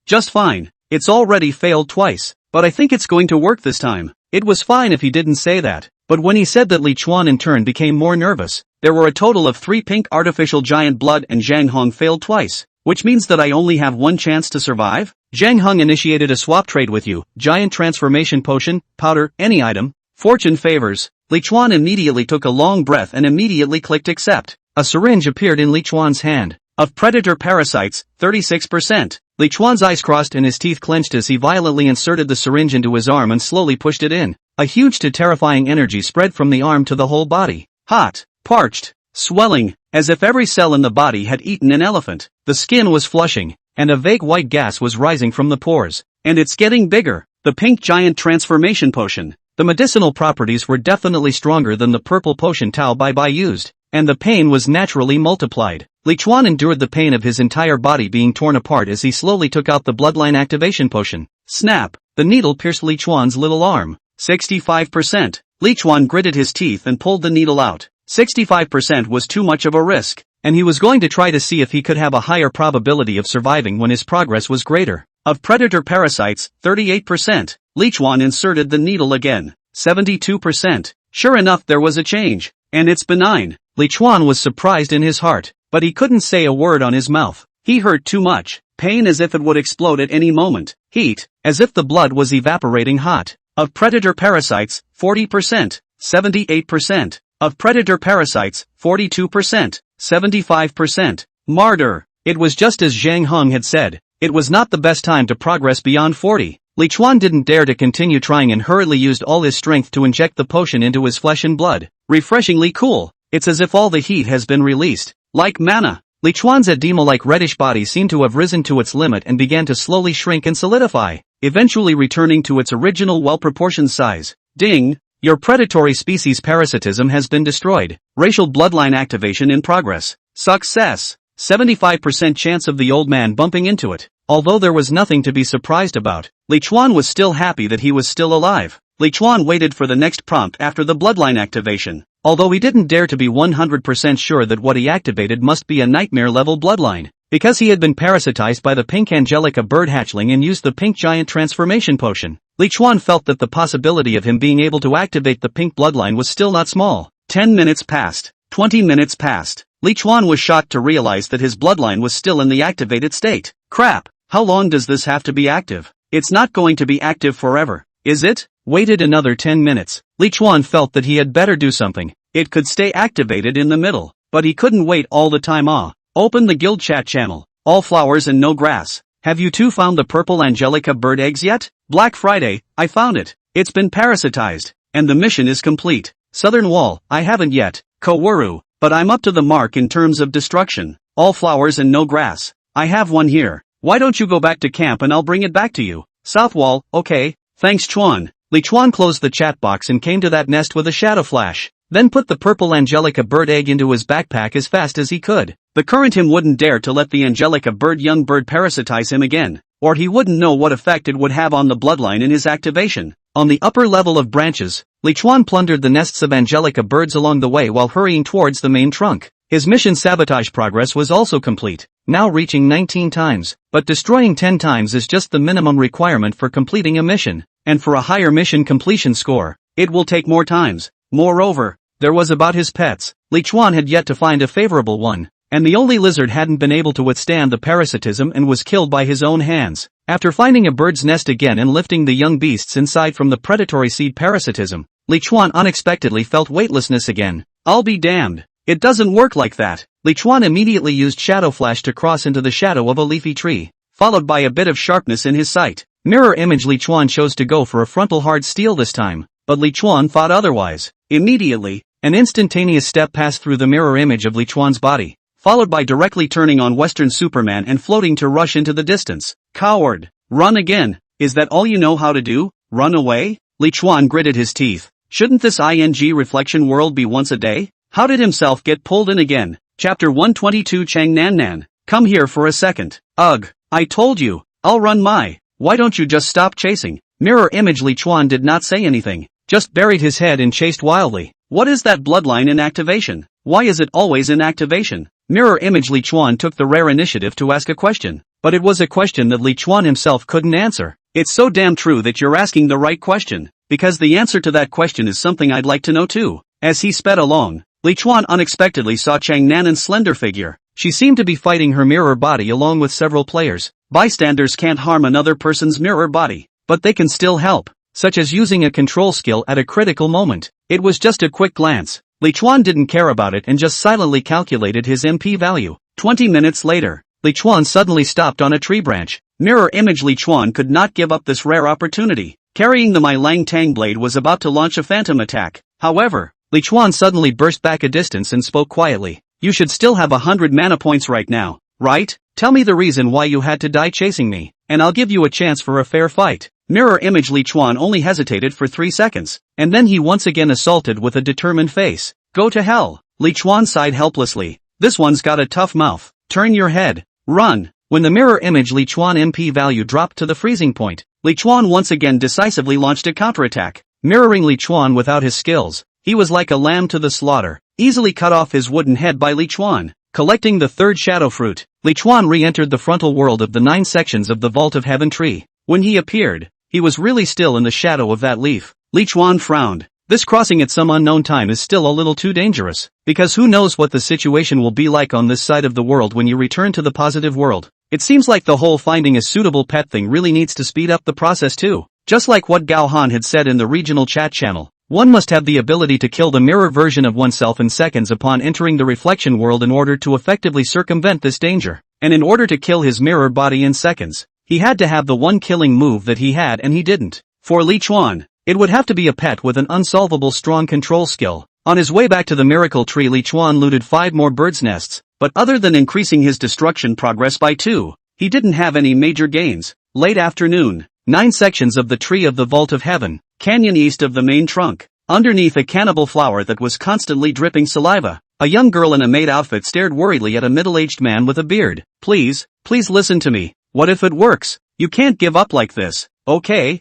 [SPEAKER 2] just fine. It's already failed twice, but I think it's going to work this time. It was fine if he didn't say that, but when he said that, Lichuan in turn became more nervous. There were a total of 3 pink artificial giant blood and Zhang Heng failed twice, which means that I only have one chance to survive? Zhang Heng initiated a swap trade with you. Giant transformation potion, powder, any item. Fortune favors. Lichuan immediately took a long breath and immediately clicked accept. A syringe appeared in Lichuan's hand. Of predator parasites, 36%. Lichuan's eyes crossed and his teeth clenched as he violently inserted the syringe into his arm and slowly pushed it in. A huge to terrifying energy spread from the arm to the whole body. Hot, parched, swelling, as if every cell in the body had eaten an elephant. The skin was flushing, and a vague white gas was rising from the pores. And it's getting bigger. The pink giant transformation potion. The medicinal properties were definitely stronger than the purple potion Tao Bai Bai used.
[SPEAKER 1] and the pain was naturally multiplied. Li Chuan endured the pain of his entire body being torn apart as he slowly took out the bloodline activation potion. Snap! The needle pierced Li Chuan's little arm. 65%. Li Chuan gritted his teeth and pulled the needle out. 65% was too much of a risk, and he was going to try to see if he could have a higher probability of surviving when his progress was greater. Of predator parasites, 38%. Li Chuan inserted the needle again. 72%. Sure enough, there was a change, and it's benign. Li Chuan was surprised in his heart, but he couldn't say a word on his mouth. He hurt too much. Pain as if it would explode at any moment. Heat, as if the blood was evaporating hot. Of predator parasites, 40%. 78%. Of predator parasites, 42%. 75%. Martyr. It was just as Zhang Heng had said. It was not the best time to progress beyond 40. Li Chuan didn't dare to continue trying and hurriedly used all his strength to inject the potion into his flesh and blood. Refreshingly cool. It's as if all the heat has been released. Like mana. Li Chuan's edema-like reddish body seemed to have risen to its limit and began to slowly shrink and solidify, eventually returning to its original well-proportioned size. Ding! Your predatory species parasitism has been destroyed. Racial bloodline activation in progress. Success! 75% chance of the old man bumping into it. Although there was nothing to be surprised about, Li Chuan was still happy that he was still alive. Li Chuan waited for the next prompt after the bloodline activation, although he didn't dare to be 100% sure that what he activated must be a nightmare-level bloodline. Because he had been parasitized by the pink Angelica bird hatchling and used the pink giant transformation potion, Li Chuan felt that the possibility of him being able to activate the pink bloodline was still not small. 10 minutes passed. 20 minutes passed. Li Chuan was shocked to realize that his bloodline was still in the activated state. Crap! How long does this have to be active? It's not going to be active forever, is it? Waited another 10 minutes. Li Chuan felt that he had better do something. It could stay activated in the middle, but he couldn't wait all the time. Open the guild chat channel. All flowers and no grass. Have you two found the purple Angelica bird eggs yet? Black Friday, I found it. It's been parasitized, and the mission is complete. Southern Wall, I haven't yet. Kowuru, but I'm up to the mark in terms of destruction. All flowers and no grass. I have one here. Why don't you go back to camp and I'll bring it back to you? South Wall, okay. Thanks Chuan. Li Chuan closed the chat box and came to that nest with a shadow flash. Then put the purple Angelica bird egg into his backpack as fast as he could. The current him wouldn't dare to let the Angelica bird young bird parasitize him again, or he wouldn't know what effect it would have on the bloodline in his activation. On the upper level of branches, Li Chuan plundered the nests of Angelica birds along the way while hurrying towards the main trunk. His mission sabotage progress was also complete, now reaching 19 times, but destroying 10 times is just the minimum requirement for completing a mission, and for a higher mission completion score, it will take more times. Moreover, there was about his pets. Li Chuan had yet to find a favorable one, and the only lizard hadn't been able to withstand the parasitism and was killed by his own hands. After finding a bird's nest again and lifting the young beasts inside from the predatory seed parasitism, Li Chuan unexpectedly felt weightlessness again. I'll be damned. It doesn't work like that. Li Chuan immediately used Shadow Flash to cross into the shadow of a leafy tree, followed by a bit of sharpness in his sight. Mirror image. Li Chuan chose to go for a frontal hard steel this time, but Li Chuan thought otherwise. Immediately, an instantaneous step passed through the mirror image of Li Chuan's body, followed by directly turning on Western Superman and floating to rush into the distance. Coward! Run again! Is that all you know how to do? Run away? Li Chuan gritted his teeth. Shouldn't this ING reflection world be once a day? How did himself get pulled in again? Chapter 122. Chang Nan Nan. Come here for a second. Ugh, I told you. I'll run my. Why don't you just stop chasing? Mirror image. Li Chuan did not say anything, just buried his head and chased wildly. What is that bloodline in activation? Why is it always in activation? Mirror image. Li Chuan took the rare initiative to ask a question, but it was a question that Li Chuan himself couldn't answer. It's so damn true that you're asking the right question, because the answer to that question is something I'd like to know too. As he sped along, Li Chuan unexpectedly saw Chang Nanan's slender figure. She seemed to be fighting her mirror body along with several players. Bystanders can't harm another person's mirror body, but they can still help, such as using a control skill at a critical moment. It was just a quick glance. Li Chuan didn't care about it and just silently calculated his MP value. 20 minutes later, Li Chuan suddenly stopped on a tree branch. Mirror image. Li Chuan could not give up this rare opportunity. Carrying the Mai Lang Tang blade was about to launch a phantom attack. However, Li Chuan suddenly burst back a distance and spoke quietly. You should still have 100 mana points right now, right? Tell me the reason why you had to die chasing me, and I'll give you a chance for a fair fight. Mirror image. Li Chuan only hesitated for 3 seconds, and then he once again assaulted with a determined face. Go to hell.
[SPEAKER 2] Li Chuan sighed helplessly. This one's got a tough mouth. Turn your head. Run. When the mirror image Li Chuan MP value dropped to the freezing point, Li Chuan once again decisively launched a counterattack. Mirroring Li Chuan without his skills, he was like a lamb to the slaughter, easily cut off his wooden head by Li Chuan. Collecting the third shadow fruit, Li Chuan re-entered the frontal world of the 9 sections of the Vault of Heaven tree. When he appeared, he was really still in the shadow of that leaf. Li Chuan frowned. This crossing at some unknown time is still a little too dangerous, because who knows what the situation will be like on this side of the world when you return to the positive world. It seems like the whole finding a suitable pet thing really needs to speed up the process too. Just like what Gao Han had said in the regional chat channel, one must have the ability to kill the mirror version of oneself in seconds upon entering the reflection world in order to effectively circumvent this danger. And in order to kill his mirror body in seconds, he had to have the one killing move that he had and he didn't. For Li Chuan, it would have to be a pet with an unsolvable strong control skill. On his way back to the miracle tree, Li Chuan looted 5 more birds' nests, but other than increasing his destruction progress by 2, he didn't have any major gains. Late afternoon, 9 sections of the tree of the Vault of Heaven, canyon east of the main trunk. Underneath a cannibal flower that was constantly dripping saliva, a young girl in a maid outfit stared worriedly at a middle-aged man with a beard. Please listen to me. What if it works? You can't give up like this. Okay,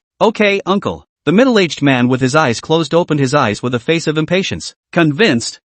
[SPEAKER 2] uncle. The middle-aged man with his eyes closed opened his eyes with a face of impatience. Convinced.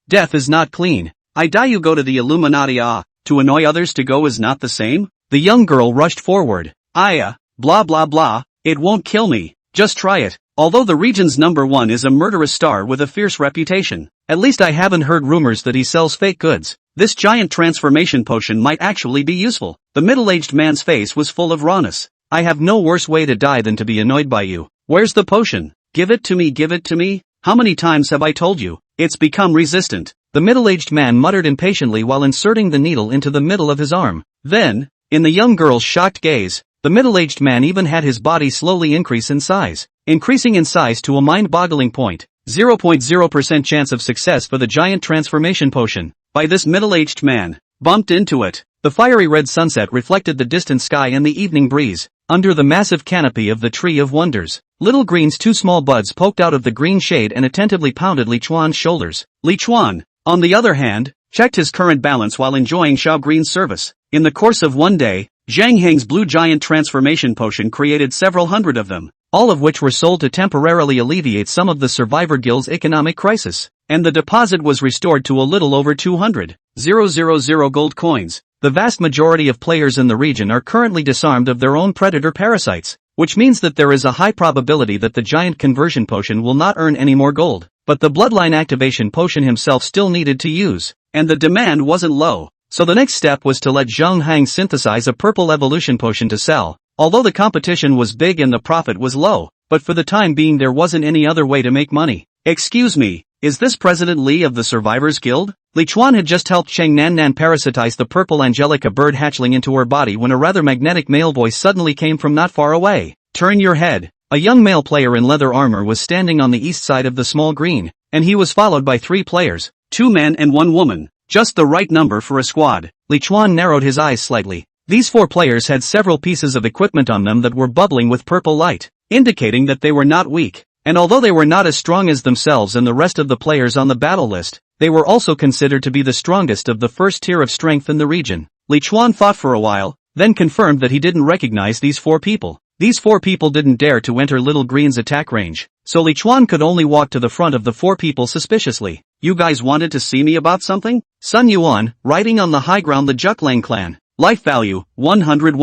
[SPEAKER 2] Death is not clean. I die you go to the Illuminati. To annoy others to go is not the same? The young girl rushed forward. Blah blah blah, it won't kill me. Just try it. Although the region's #1 is a murderous star with a fierce reputation, at least I haven't heard rumors that he sells fake goods. This giant transformation potion might actually be useful. The middle-aged man's face was full of rawness. I have no worse way to die than to be annoyed by you. Where's the potion? Give it to me. How many times have I told you? It's become resistant. The middle-aged man muttered impatiently while inserting the needle into the middle of his arm. Then, in the young girl's shocked gaze, the middle-aged man even had his body slowly increase in size, increasing in size to a mind-boggling point. 0.0% chance of success for the giant transformation potion. By this middle-aged man, bumped into it. The fiery red sunset reflected the distant sky and the evening breeze. Under the massive canopy of the Tree of Wonders, Little Green's 2 small buds poked out of the green shade and attentively pounded Li Chuan's shoulders. Li Chuan, on the other hand, checked his current balance while enjoying Xiao Green's service. In the course of one day, Zhang Heng's blue giant transformation potion created several hundred of them, all of which were sold to temporarily alleviate some of the Survivor Guild's economic crisis, and the deposit was restored to a little over 200,000 gold coins. The vast majority of players in the region are currently disarmed of their own predator parasites, which means that there is a high probability that the giant conversion potion will not earn any more gold. But the bloodline activation potion himself still needed to use, and the demand wasn't low. So the next step was to let Zhang Hang synthesize a purple evolution potion to sell. Although the competition was big and the profit was low, but for the time being there wasn't any other way to make money. Excuse me, is this President Li of the Survivors Guild? Li Chuan had just helped Cheng Nan parasitize the purple Angelica bird hatchling into her body when a rather magnetic male voice suddenly came from not far away. Turn your head. A young male player in leather armor was standing on the east side of the small green, and he was followed by 3 players, 2 men and 1 woman. Just the right number for a squad. Li Chuan narrowed his eyes slightly. These 4 players had several pieces of equipment on them that were bubbling with purple light, indicating that they were not weak. And although they were not as strong as themselves and the rest of the players on the battle list, they were also considered to be the strongest of the first tier of strength in the region. Li Chuan thought for a while, then confirmed that he didn't recognize these 4 people. These 4 people didn't dare to enter Little Green's attack range, so Li Chuan could only walk to the front of the 4 people suspiciously. You guys wanted to see me about something? Sun Yuan, riding on the high ground. The Juklang clan. Life value, 100.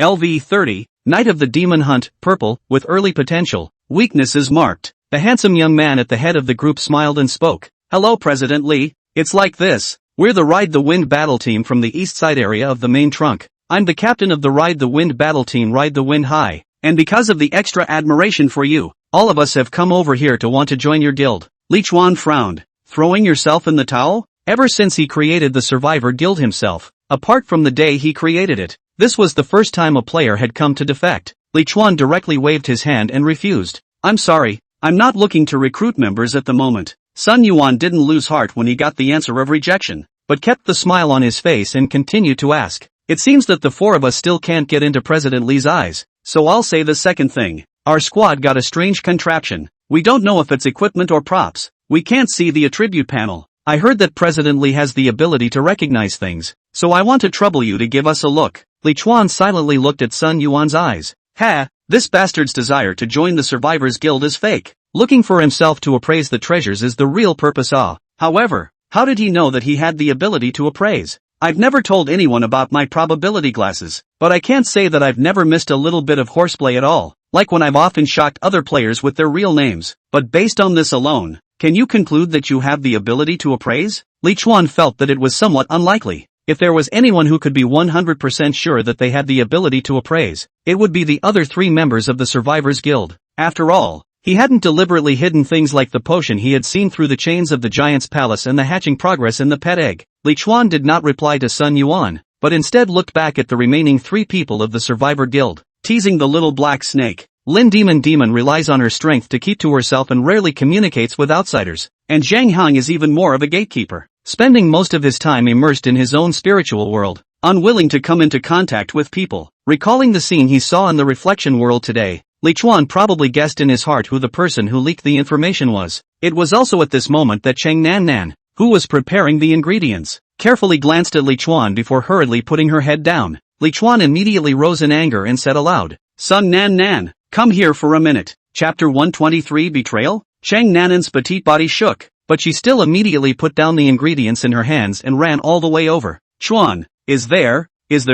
[SPEAKER 2] LV 30, Knight of the Demon Hunt, purple, with early potential. Weakness is marked. The handsome young man at the head of the group smiled and spoke. Hello President Li, it's like this. We're the Ride the Wind battle team from the east side area of the main trunk. I'm the captain of the Ride the Wind battle team Ride the Wind High. And because of the extra admiration for you, all of us have come over here to want to join your guild. Li Chuan frowned. Throwing yourself in the towel? Ever since he created the Survivor Guild himself, apart from the day he created it, this was the first time a player had come to defect. Li Chuan directly waved his hand and refused. I'm sorry, I'm not looking to recruit members at the moment. Sun Yuan didn't lose heart when he got the answer of rejection, but kept the smile on his face and continued to ask. It seems that the 4 of us still can't get into President Li's eyes, so I'll say the second thing. Our squad got a strange contraption. We don't know if it's equipment or props, We can't see the attribute panel. I heard that President Li has the ability to recognize things, so I want to trouble you to give us a look. Li Chuan silently looked at Sun Yuan's eyes. Ha, this bastard's desire to join the Survivors Guild is fake. Looking for himself to appraise the treasures is the real purpose. However, how did he know that he had the ability to appraise? I've never told anyone about my probability glasses, but I can't say that I've never missed a little bit of horseplay at all, like when I've often shocked other players with their real names. But based on this alone, can you conclude that you have the ability to appraise? Li Chuan felt that it was somewhat unlikely. If there was anyone who could be 100% sure that they had the ability to appraise, it would be the other 3 members of the Survivors Guild. After all, he hadn't deliberately hidden things like the potion he had seen through the chains of the Giant's Palace and the hatching progress in the pet egg. Li Chuan did not reply to Sun Yuan, but instead looked back at the remaining 3 people of the Survivor Guild, teasing the little black snake. Lin Demon relies on her strength to keep to herself and rarely communicates with outsiders, and Zhang Hang is even more of a gatekeeper, spending most of his time immersed in his own spiritual world, unwilling to come into contact with people. Recalling the scene he saw in the reflection world today, Li Chuan probably guessed in his heart who the person who leaked the information was. It was also at this moment that Cheng Nan, who was preparing the ingredients, carefully glanced at Li Chuan before hurriedly putting her head down. Li Chuan immediately rose in anger and said aloud, "Son Nan, come here for a minute." Chapter 123 Betrayal? Cheng Nan's petite body shook, but she still immediately put down the ingredients in her hands and ran all the way over. "Chuan, is there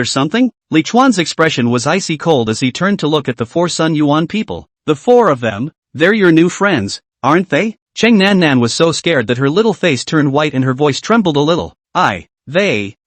[SPEAKER 2] something?" Li Chuan's expression was icy cold as he turned to look at the 4 Sun Yuan people. "The 4 of them? They're your new friends, aren't they?" Cheng Nan was so scared that her little face turned white and her voice trembled a little.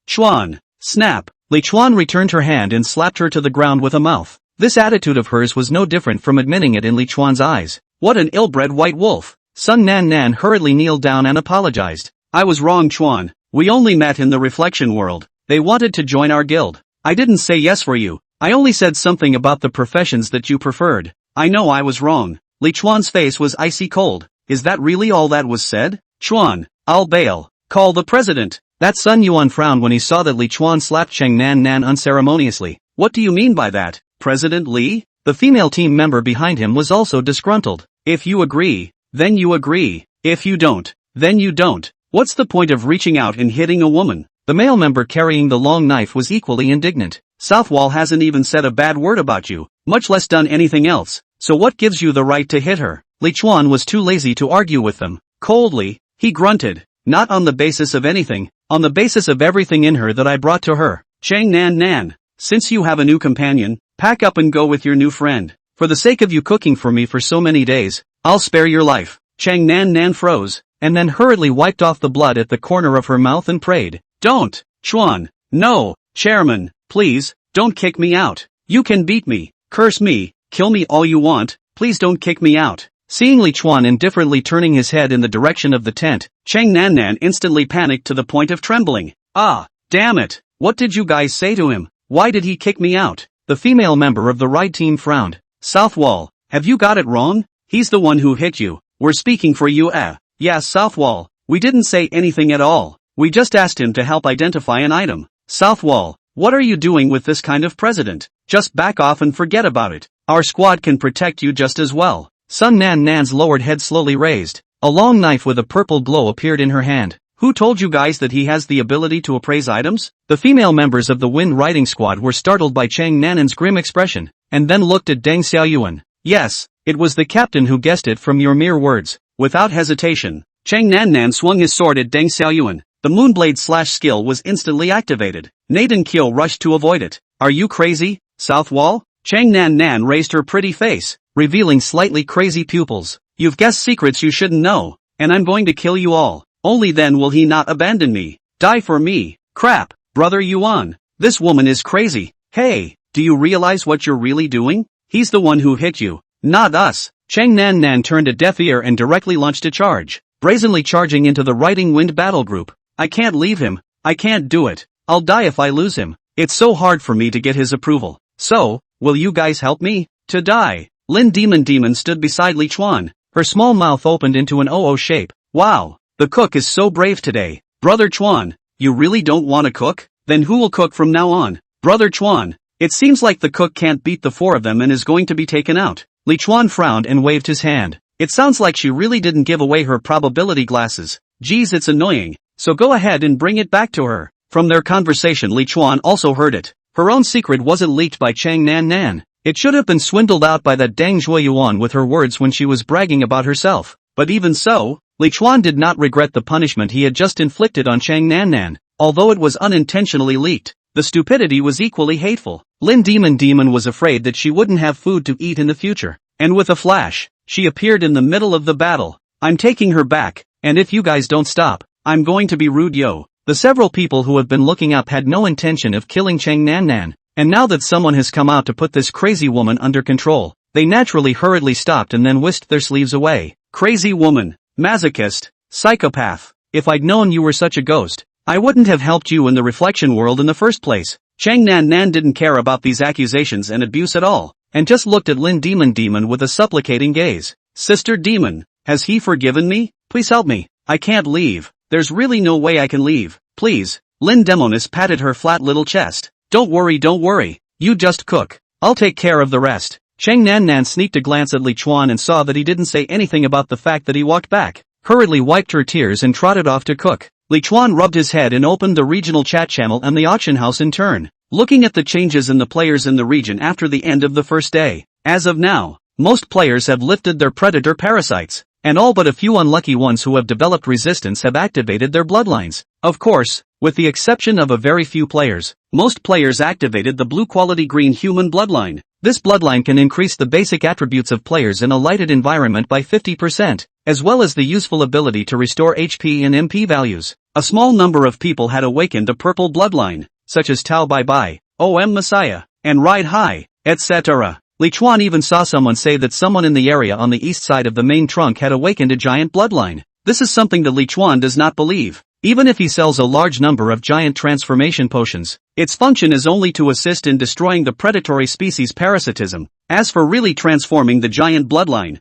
[SPEAKER 2] Chuan, snap. Li Chuan returned her hand and slapped her to the ground with a mouth. This attitude of hers was no different from admitting it in Li Chuan's eyes. What an ill-bred white wolf. Sun Nan hurriedly kneeled down and apologized. "I was wrong, Chuan. We only met in the reflection world. They wanted to join our guild. I didn't say yes for you. I only said something about the professions that you preferred. I know I was wrong." Li Chuan's face was icy cold. "Is that really all that was said? Chuan, I'll bail. Call the president." That Sun Yuan frowned when he saw that Li Chuan slapped Cheng Nan unceremoniously. "What do you mean by that, President Li?" The female team member behind him was also disgruntled. "If you agree, then you agree. If you don't, then you don't. What's the point of reaching out and hitting a woman?" The male member carrying the long knife was equally indignant. "Southwall hasn't even said a bad word about you, much less done anything else, so what gives you the right to hit her?" Li Chuan was too lazy to argue with them. Coldly, he grunted, "Not on the basis of anything, on the basis of everything in her that I brought to her. Cheng Nan, since you have a new companion, pack up and go with your new friend. For the sake of you cooking for me for so many days, I'll spare your life." Cheng Nan froze, and then hurriedly wiped off the blood at the corner of her mouth and prayed, "Don't, Chuan, no, Chairman, please, don't kick me out. You can beat me, curse me, kill me all you want, please don't kick me out." Seeing Li Chuan indifferently turning his head in the direction of the tent, Cheng Nan instantly panicked to the point of trembling. "Ah, damn it, what did you guys say to him? Why did he kick me out?" The female member of the ride team frowned. "Southwall, have you got it wrong? He's the one who hit you. We're speaking for you, Yeah, Southwall, we didn't say anything at all. We just asked him to help identify an item." "Southwall, what are you doing with this kind of president? Just back off and forget about it. Our squad can protect you just as well." Sun Nan's lowered head slowly raised. A long knife with a purple glow appeared in her hand. "Who told you guys that he has the ability to appraise items?" The female members of the Wind Riding Squad were startled by Cheng Nan's grim expression, and then looked at Deng Xiaoyuan. "Yes, it was the captain who guessed it from your mere words." Without hesitation, Cheng Nan swung his sword at Deng Xiaoyuan. The Moonblade Slash skill was instantly activated. Naden Kyo rushed to avoid it. "Are you crazy, Southwall?" Cheng Nan raised her pretty face, revealing slightly crazy pupils. "You've guessed secrets you shouldn't know, and I'm going to kill you all. Only then will he not abandon me. Die for me." "Crap, Brother Yuan. This woman is crazy. Hey, do you realize what you're really doing? He's the one who hit you, not us." Cheng Nan turned a deaf ear and directly launched a charge, brazenly charging into the Riding Wind battle group. "I can't leave him. I can't do it. I'll die if I lose him. It's so hard for me to get his approval. So, will you guys help me to die?" Lin Demon stood beside Li Chuan, her small mouth opened into an OO shape. "Wow, the cook is so brave today. Brother Chuan, you really don't want to cook? Then who will cook from now on?" "Brother Chuan, it seems like the cook can't beat the 4 of them and is going to be taken out." Li Chuan frowned and waved his hand. It sounds like she really didn't give away her probability glasses. Geez, it's annoying. So go ahead and bring it back to her. From their conversation, Li Chuan also heard it. Her own secret wasn't leaked by Chang Nan Nan. It should have been swindled out by that dang Zhuo Yuan with her words when she was bragging about herself. But even so, Li Chuan did not regret the punishment he had just inflicted on Chang Nan Nan. Although it was unintentionally leaked, the stupidity was equally hateful. Lin Demon was afraid that she wouldn't have food to eat in the future. And with a flash, she appeared in the middle of the battle. I'm taking her back, and if you guys don't stop, I'm going to be rude yo. The several people who have been looking up had no intention of killing Chang Nan Nan, and now that someone has come out to put this crazy woman under control, they naturally hurriedly stopped and then whisked their sleeves away. Crazy woman, masochist, psychopath. If I'd known you were such a ghost, I wouldn't have helped you in the reflection world in the first place. Chang Nan Nan didn't care about these accusations and abuse at all, and just looked at Lin Demon with a supplicating gaze. Sister Demon, has he forgiven me? Please help me. I can't leave. There's really no way I can leave. Please. Lin Demonis patted her flat little chest. Don't worry. You just cook. I'll take care of the rest. Chang Nan Nan sneaked a glance at Li Chuan and saw that he didn't say anything about the fact that he walked back, hurriedly wiped her tears and trotted off to cook. Li Chuan rubbed his head and opened the regional chat channel and the auction house in turn, looking at the changes in the players in the region after the end of the first day. As of now, most players have lifted their predator parasites, and all but a few unlucky ones who have developed resistance have activated their bloodlines. Of course, with the exception of a very few players, most players activated the blue quality green human bloodline. This bloodline can increase the basic attributes of players in a lighted environment by 50%, as well as the useful ability to restore HP and MP values. A small number of people had awakened a purple bloodline, such as Tao Bai Bai, OM Messiah, and Ride High, etc. Li Chuan even saw someone say that someone in the area on the east side of the main trunk had awakened a giant bloodline. This is something that Li Chuan does not believe. Even if he sells a large number of giant transformation potions, its function is only to assist in destroying the predatory species parasitism. As for really transforming the giant bloodline,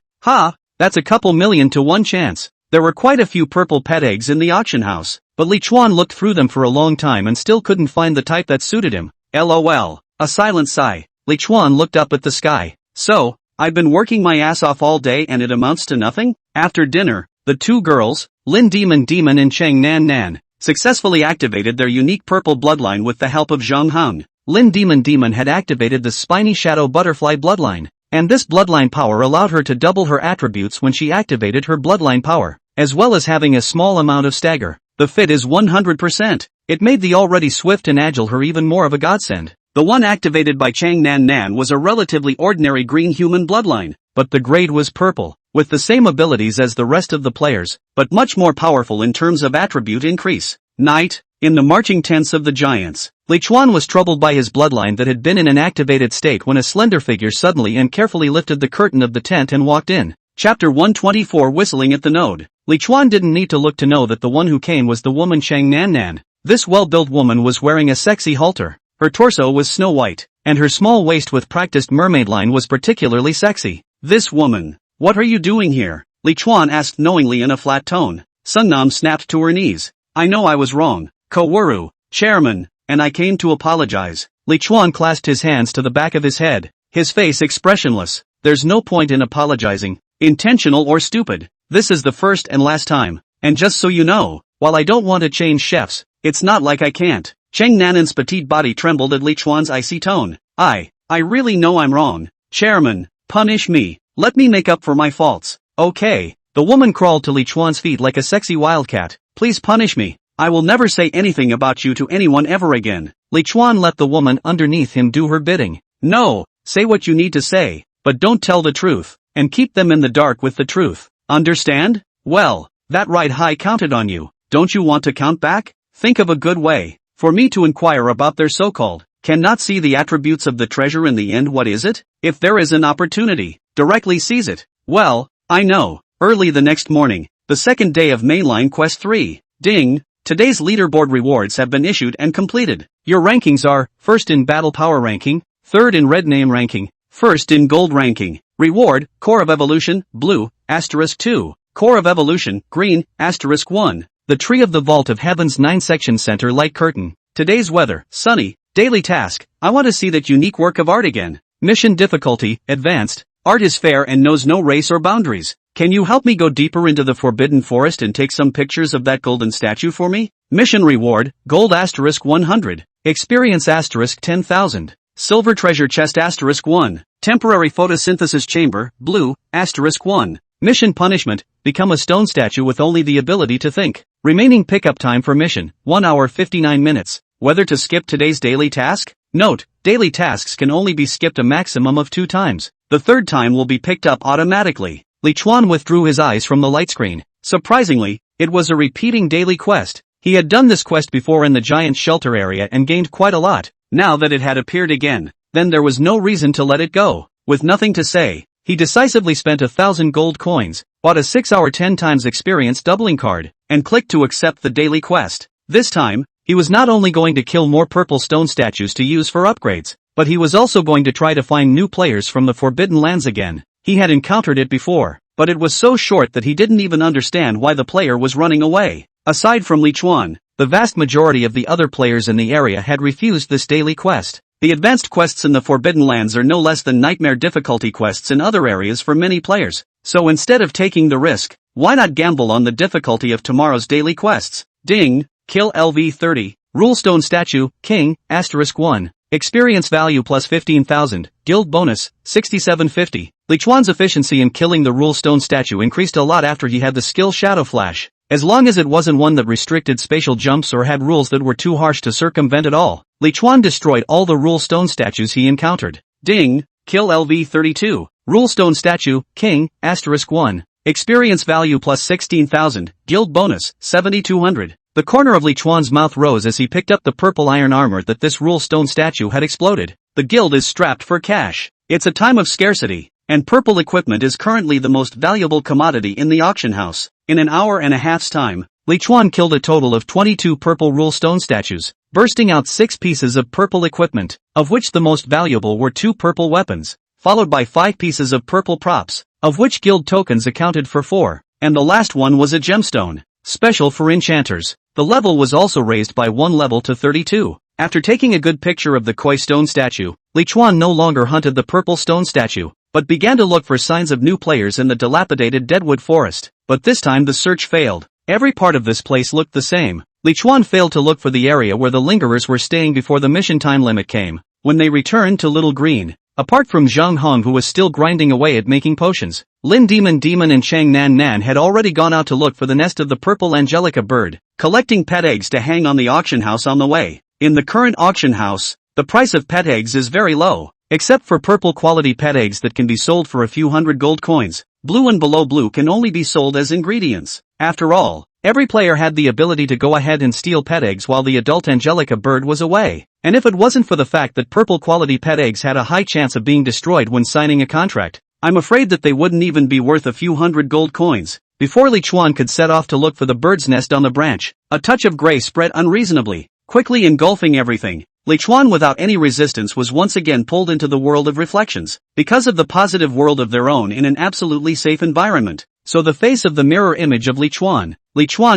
[SPEAKER 2] that's a couple million to 1 chance. There were quite a few purple pet eggs in the auction house, but Li Chuan looked through them for a long time and still couldn't find the type that suited him. LOL. A silent sigh. Li Chuan looked up at the sky. So, I've been working my ass off all day and it amounts to nothing? After dinner, the two girls, Lin Demon and Chang Nan Nan, successfully activated their unique purple bloodline with the help of Zhang Heng. Lin Demon had activated the spiny shadow butterfly bloodline, and this bloodline power allowed her to double her attributes when she activated her bloodline power, as well as having a small amount of stagger. The fit is 100%. It made the already swift and agile her even more of a godsend. The one activated by Chang Nan Nan was a relatively ordinary green human bloodline, but the grade was purple, with the same abilities as the rest of the players, but much more powerful in terms of attribute increase. Night, in the marching tents of the giants, Li Chuan was troubled by his bloodline that had been in an activated state when a slender figure suddenly and carefully lifted the curtain of the tent and walked in. Chapter 124 Whistling at the Node. Li Chuan didn't need to look to know that the one who came was the woman Chang Nan Nan. This well-built woman was wearing a sexy halter. Her torso was snow white, and her small waist with practiced mermaid line was particularly sexy. This woman, what are you doing here? Li Chuan asked knowingly in a flat tone. Sungnam snapped to her knees. I know I was wrong, Kowuru, chairman, and I came to apologize. Li Chuan clasped his hands to the back of his head, his face expressionless. There's no point in apologizing, intentional or stupid. This is the first and last time, and just so you know, while I don't want to change chefs, it's not like I can't. Chang Nanan's petite body trembled at Li Chuan's icy tone. I really know I'm wrong. Chairman, punish me. Let me make up for my faults. Okay. The woman crawled to Li Chuan's feet like a sexy wildcat. Please punish me. I will never say anything about you to anyone ever again. Li Chuan let the woman underneath him do her bidding. No, say what you need to say, but don't tell the truth, and keep them in the dark with the truth. Understand? Well, that Ride High counted on you. Don't you want to count back? Think of a good way for me to inquire about their so-called cannot see the attributes of the treasure in the end. What is it? If there is an opportunity, directly seize it. Well, I know. Early the next morning, the second day of Mainline Quest 3. Ding! Today's leaderboard rewards have been issued and completed. Your rankings are, 1st in Battle Power ranking, 3rd in Red Name ranking, 1st in Gold ranking. Reward, Core of Evolution, Blue, *2. Core of Evolution, Green, *1. The Tree of the Vault of Heaven's 9-section center light curtain. Today's weather, sunny. Daily task, I want to see that unique work of art again. Mission difficulty, advanced. Art is fair and knows no race or boundaries. Can you help me go deeper into the Forbidden Forest and take some pictures of that golden statue for me? Mission reward, gold asterisk 100. Experience asterisk 10,000. Silver treasure chest asterisk 1. Temporary photosynthesis chamber, blue, asterisk 1. Mission punishment, become a stone statue with only the ability to think. Remaining pickup time for mission, 1 hour 59 minutes. Whether to skip today's daily task? Note, daily tasks can only be skipped a maximum of 2 times. The third time will be picked up automatically. Li Chuan withdrew his eyes from the light screen. Surprisingly, it was a repeating daily quest. He had done this quest before in the giant shelter area and gained quite a lot. Now that it had appeared again, then there was no reason to let it go. With nothing to say, he decisively spent 1,000 gold coins, bought a 6-hour 10 times experience doubling card, and clicked to accept the daily quest. This time, he was not only going to kill more purple stone statues to use for upgrades, but he was also going to try to find new players from the Forbidden Lands again. He had encountered it before, but it was so short that he didn't even understand why the player was running away. Aside from Li Chuan, the vast majority of the other players in the area had refused this daily quest. The advanced quests in the Forbidden Lands are no less than nightmare difficulty quests in other areas for many players. So instead of taking the risk, why not gamble on the difficulty of tomorrow's daily quests? Ding, kill LV30, rule stone statue, king, asterisk 1. Experience value plus 15,000, guild bonus, 6750. Li Chuan's efficiency in killing the rule stone statue increased a lot after he had the skill Shadow Flash. As long as it wasn't one that restricted spatial jumps or had rules that were too harsh to circumvent at all, Li Chuan destroyed all the rule stone statues he encountered. Ding, kill LV32, rule stone statue, king, asterisk 1. Experience value plus 16,000, guild bonus, 7,200. The corner of Li Chuan's mouth rose as he picked up the purple iron armor that this rule stone statue had exploded. The guild is strapped for cash. It's a time of scarcity, and purple equipment is currently the most valuable commodity in the auction house. In an hour and a half's time, Li Chuan killed a total of 22 purple rule stone statues, bursting out 6 pieces of purple equipment, of which the most valuable were 2 purple weapons, followed by 5 pieces of purple props, of which guild tokens accounted for 4, and the last one was a gemstone, special for enchanters. The level was also raised by 1 level to 32. After taking a good picture of the koi stone statue, Li Chuan no longer hunted the purple stone statue, but began to look for signs of new players in the dilapidated deadwood forest. But this time the search failed. Every part of this place looked the same. Li Chuan failed to look for the area where the lingerers were staying before the mission time limit came. When they returned to Little Green, apart from Zhang Hong who was still grinding away at making potions, Lin Demon and Chang Nan Nan had already gone out to look for the nest of the purple angelica bird, collecting pet eggs to hang on the auction house on the way. In the current auction house, the price of pet eggs is very low, except for purple quality pet eggs that can be sold for a few hundred gold coins. Blue and below blue can only be sold as ingredients. After all, every player had the ability to go ahead and steal pet eggs while the adult angelica bird was away. And if it wasn't for the fact that purple quality pet eggs had a high chance of being destroyed when signing a contract, I'm afraid that they wouldn't even be worth a few hundred gold coins. Before Li Chuan could set off to look for the bird's nest on the branch, a touch of gray spread unreasonably, quickly engulfing everything. Li Chuan without any resistance was once again pulled into the world of reflections, because of the positive world of their own in an absolutely safe environment. So the face of the mirror image of Li Chuan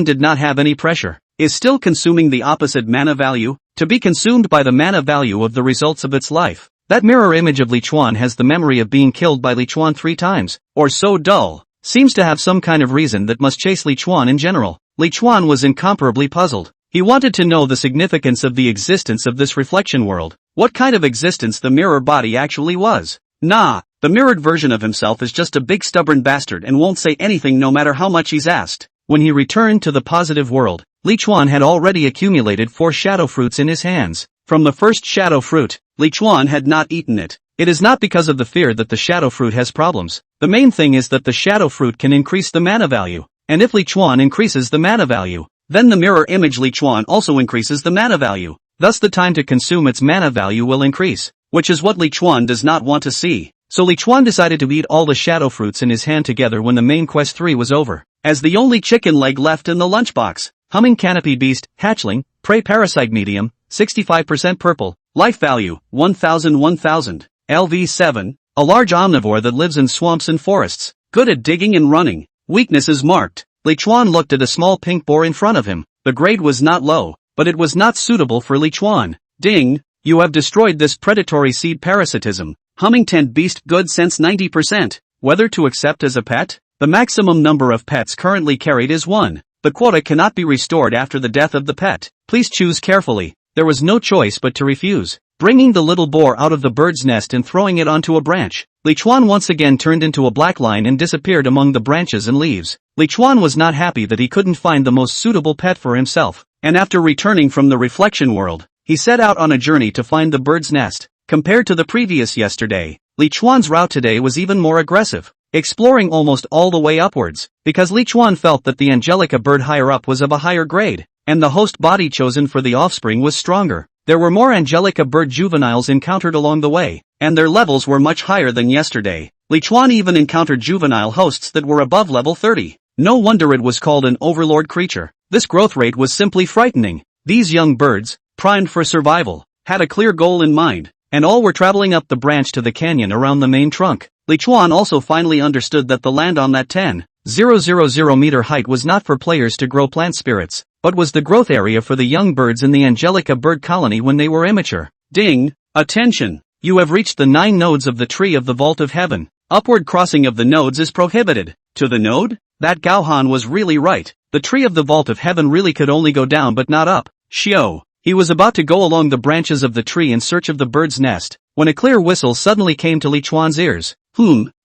[SPEAKER 2] did not have any pressure, is still consuming the opposite mana value, to be consumed by the mana value of the results of its life. That mirror image of Li Chuan has the memory of being killed by Li Chuan 3 times, or so dull, seems to have some kind of reason that must chase Li Chuan in general. Li Chuan was incomparably puzzled. He wanted to know the significance of the existence of this reflection world, what kind of existence the mirror body actually was. Nah, the mirrored version of himself is just a big stubborn bastard and won't say anything no matter how much he's asked. When he returned to the positive world, Li Chuan had already accumulated 4 shadow fruits in his hands. From the first shadow fruit, Li Chuan had not eaten it. It is not because of the fear that the shadow fruit has problems. The main thing is that the shadow fruit can increase the mana value, and if Li Chuan increases the mana value, then the mirror image Li Chuan also increases the mana value. Thus the time to consume its mana value will increase, which is what Li Chuan does not want to see. So Li Chuan decided to eat all the shadow fruits in his hand together when the main quest 3 was over. As the only chicken leg left in the lunchbox, humming canopy beast, hatchling, prey parasite medium, 65% purple, life value, 1000. LV7, a large omnivore that lives in swamps and forests, good at digging and running, weakness is marked. Li Chuan looked at a small pink boar in front of him. The grade was not low, but it was not suitable for Li Chuan. Ding, you have destroyed this predatory seed parasitism. Humming tent beast good sense 90%. Whether to accept as a pet? The maximum number of pets currently carried is 1. The quota cannot be restored after the death of the pet. Please choose carefully. There was no choice but to refuse. Bringing the little boar out of the bird's nest and throwing it onto a branch, Li Chuan once again turned into a black line and disappeared among the branches and leaves. Li Chuan was not happy that he couldn't find the most suitable pet for himself, and after returning from the reflection world, he set out on a journey to find the bird's nest. Compared to the previous yesterday, Li Chuan's route today was even more aggressive, exploring almost all the way upwards, because Li Chuan felt that the Angelica bird higher up was of a higher grade, and the host body chosen for the offspring was stronger. There were more Angelica bird juveniles encountered along the way, and their levels were much higher than yesterday. Li Chuan even encountered juvenile hosts that were above level 30. No wonder it was called an overlord creature. This growth rate was simply frightening. These young birds, primed for survival, had a clear goal in mind, and all were traveling up the branch to the canyon around the main trunk. Li Chuan also finally understood that the land on that 10,000 meter height was not for players to grow plant spirits, but was the growth area for the young birds in the Angelica bird colony when they were immature. Ding! Attention! You have reached the 9 nodes of the tree of the vault of heaven. Upward crossing of the nodes is prohibited. To the node? That Gaohan was really right. The tree of the vault of heaven really could only go down but not up. Xiao. He was about to go along the branches of the tree in search of the bird's nest, when a clear whistle suddenly came to Li Chuan's ears.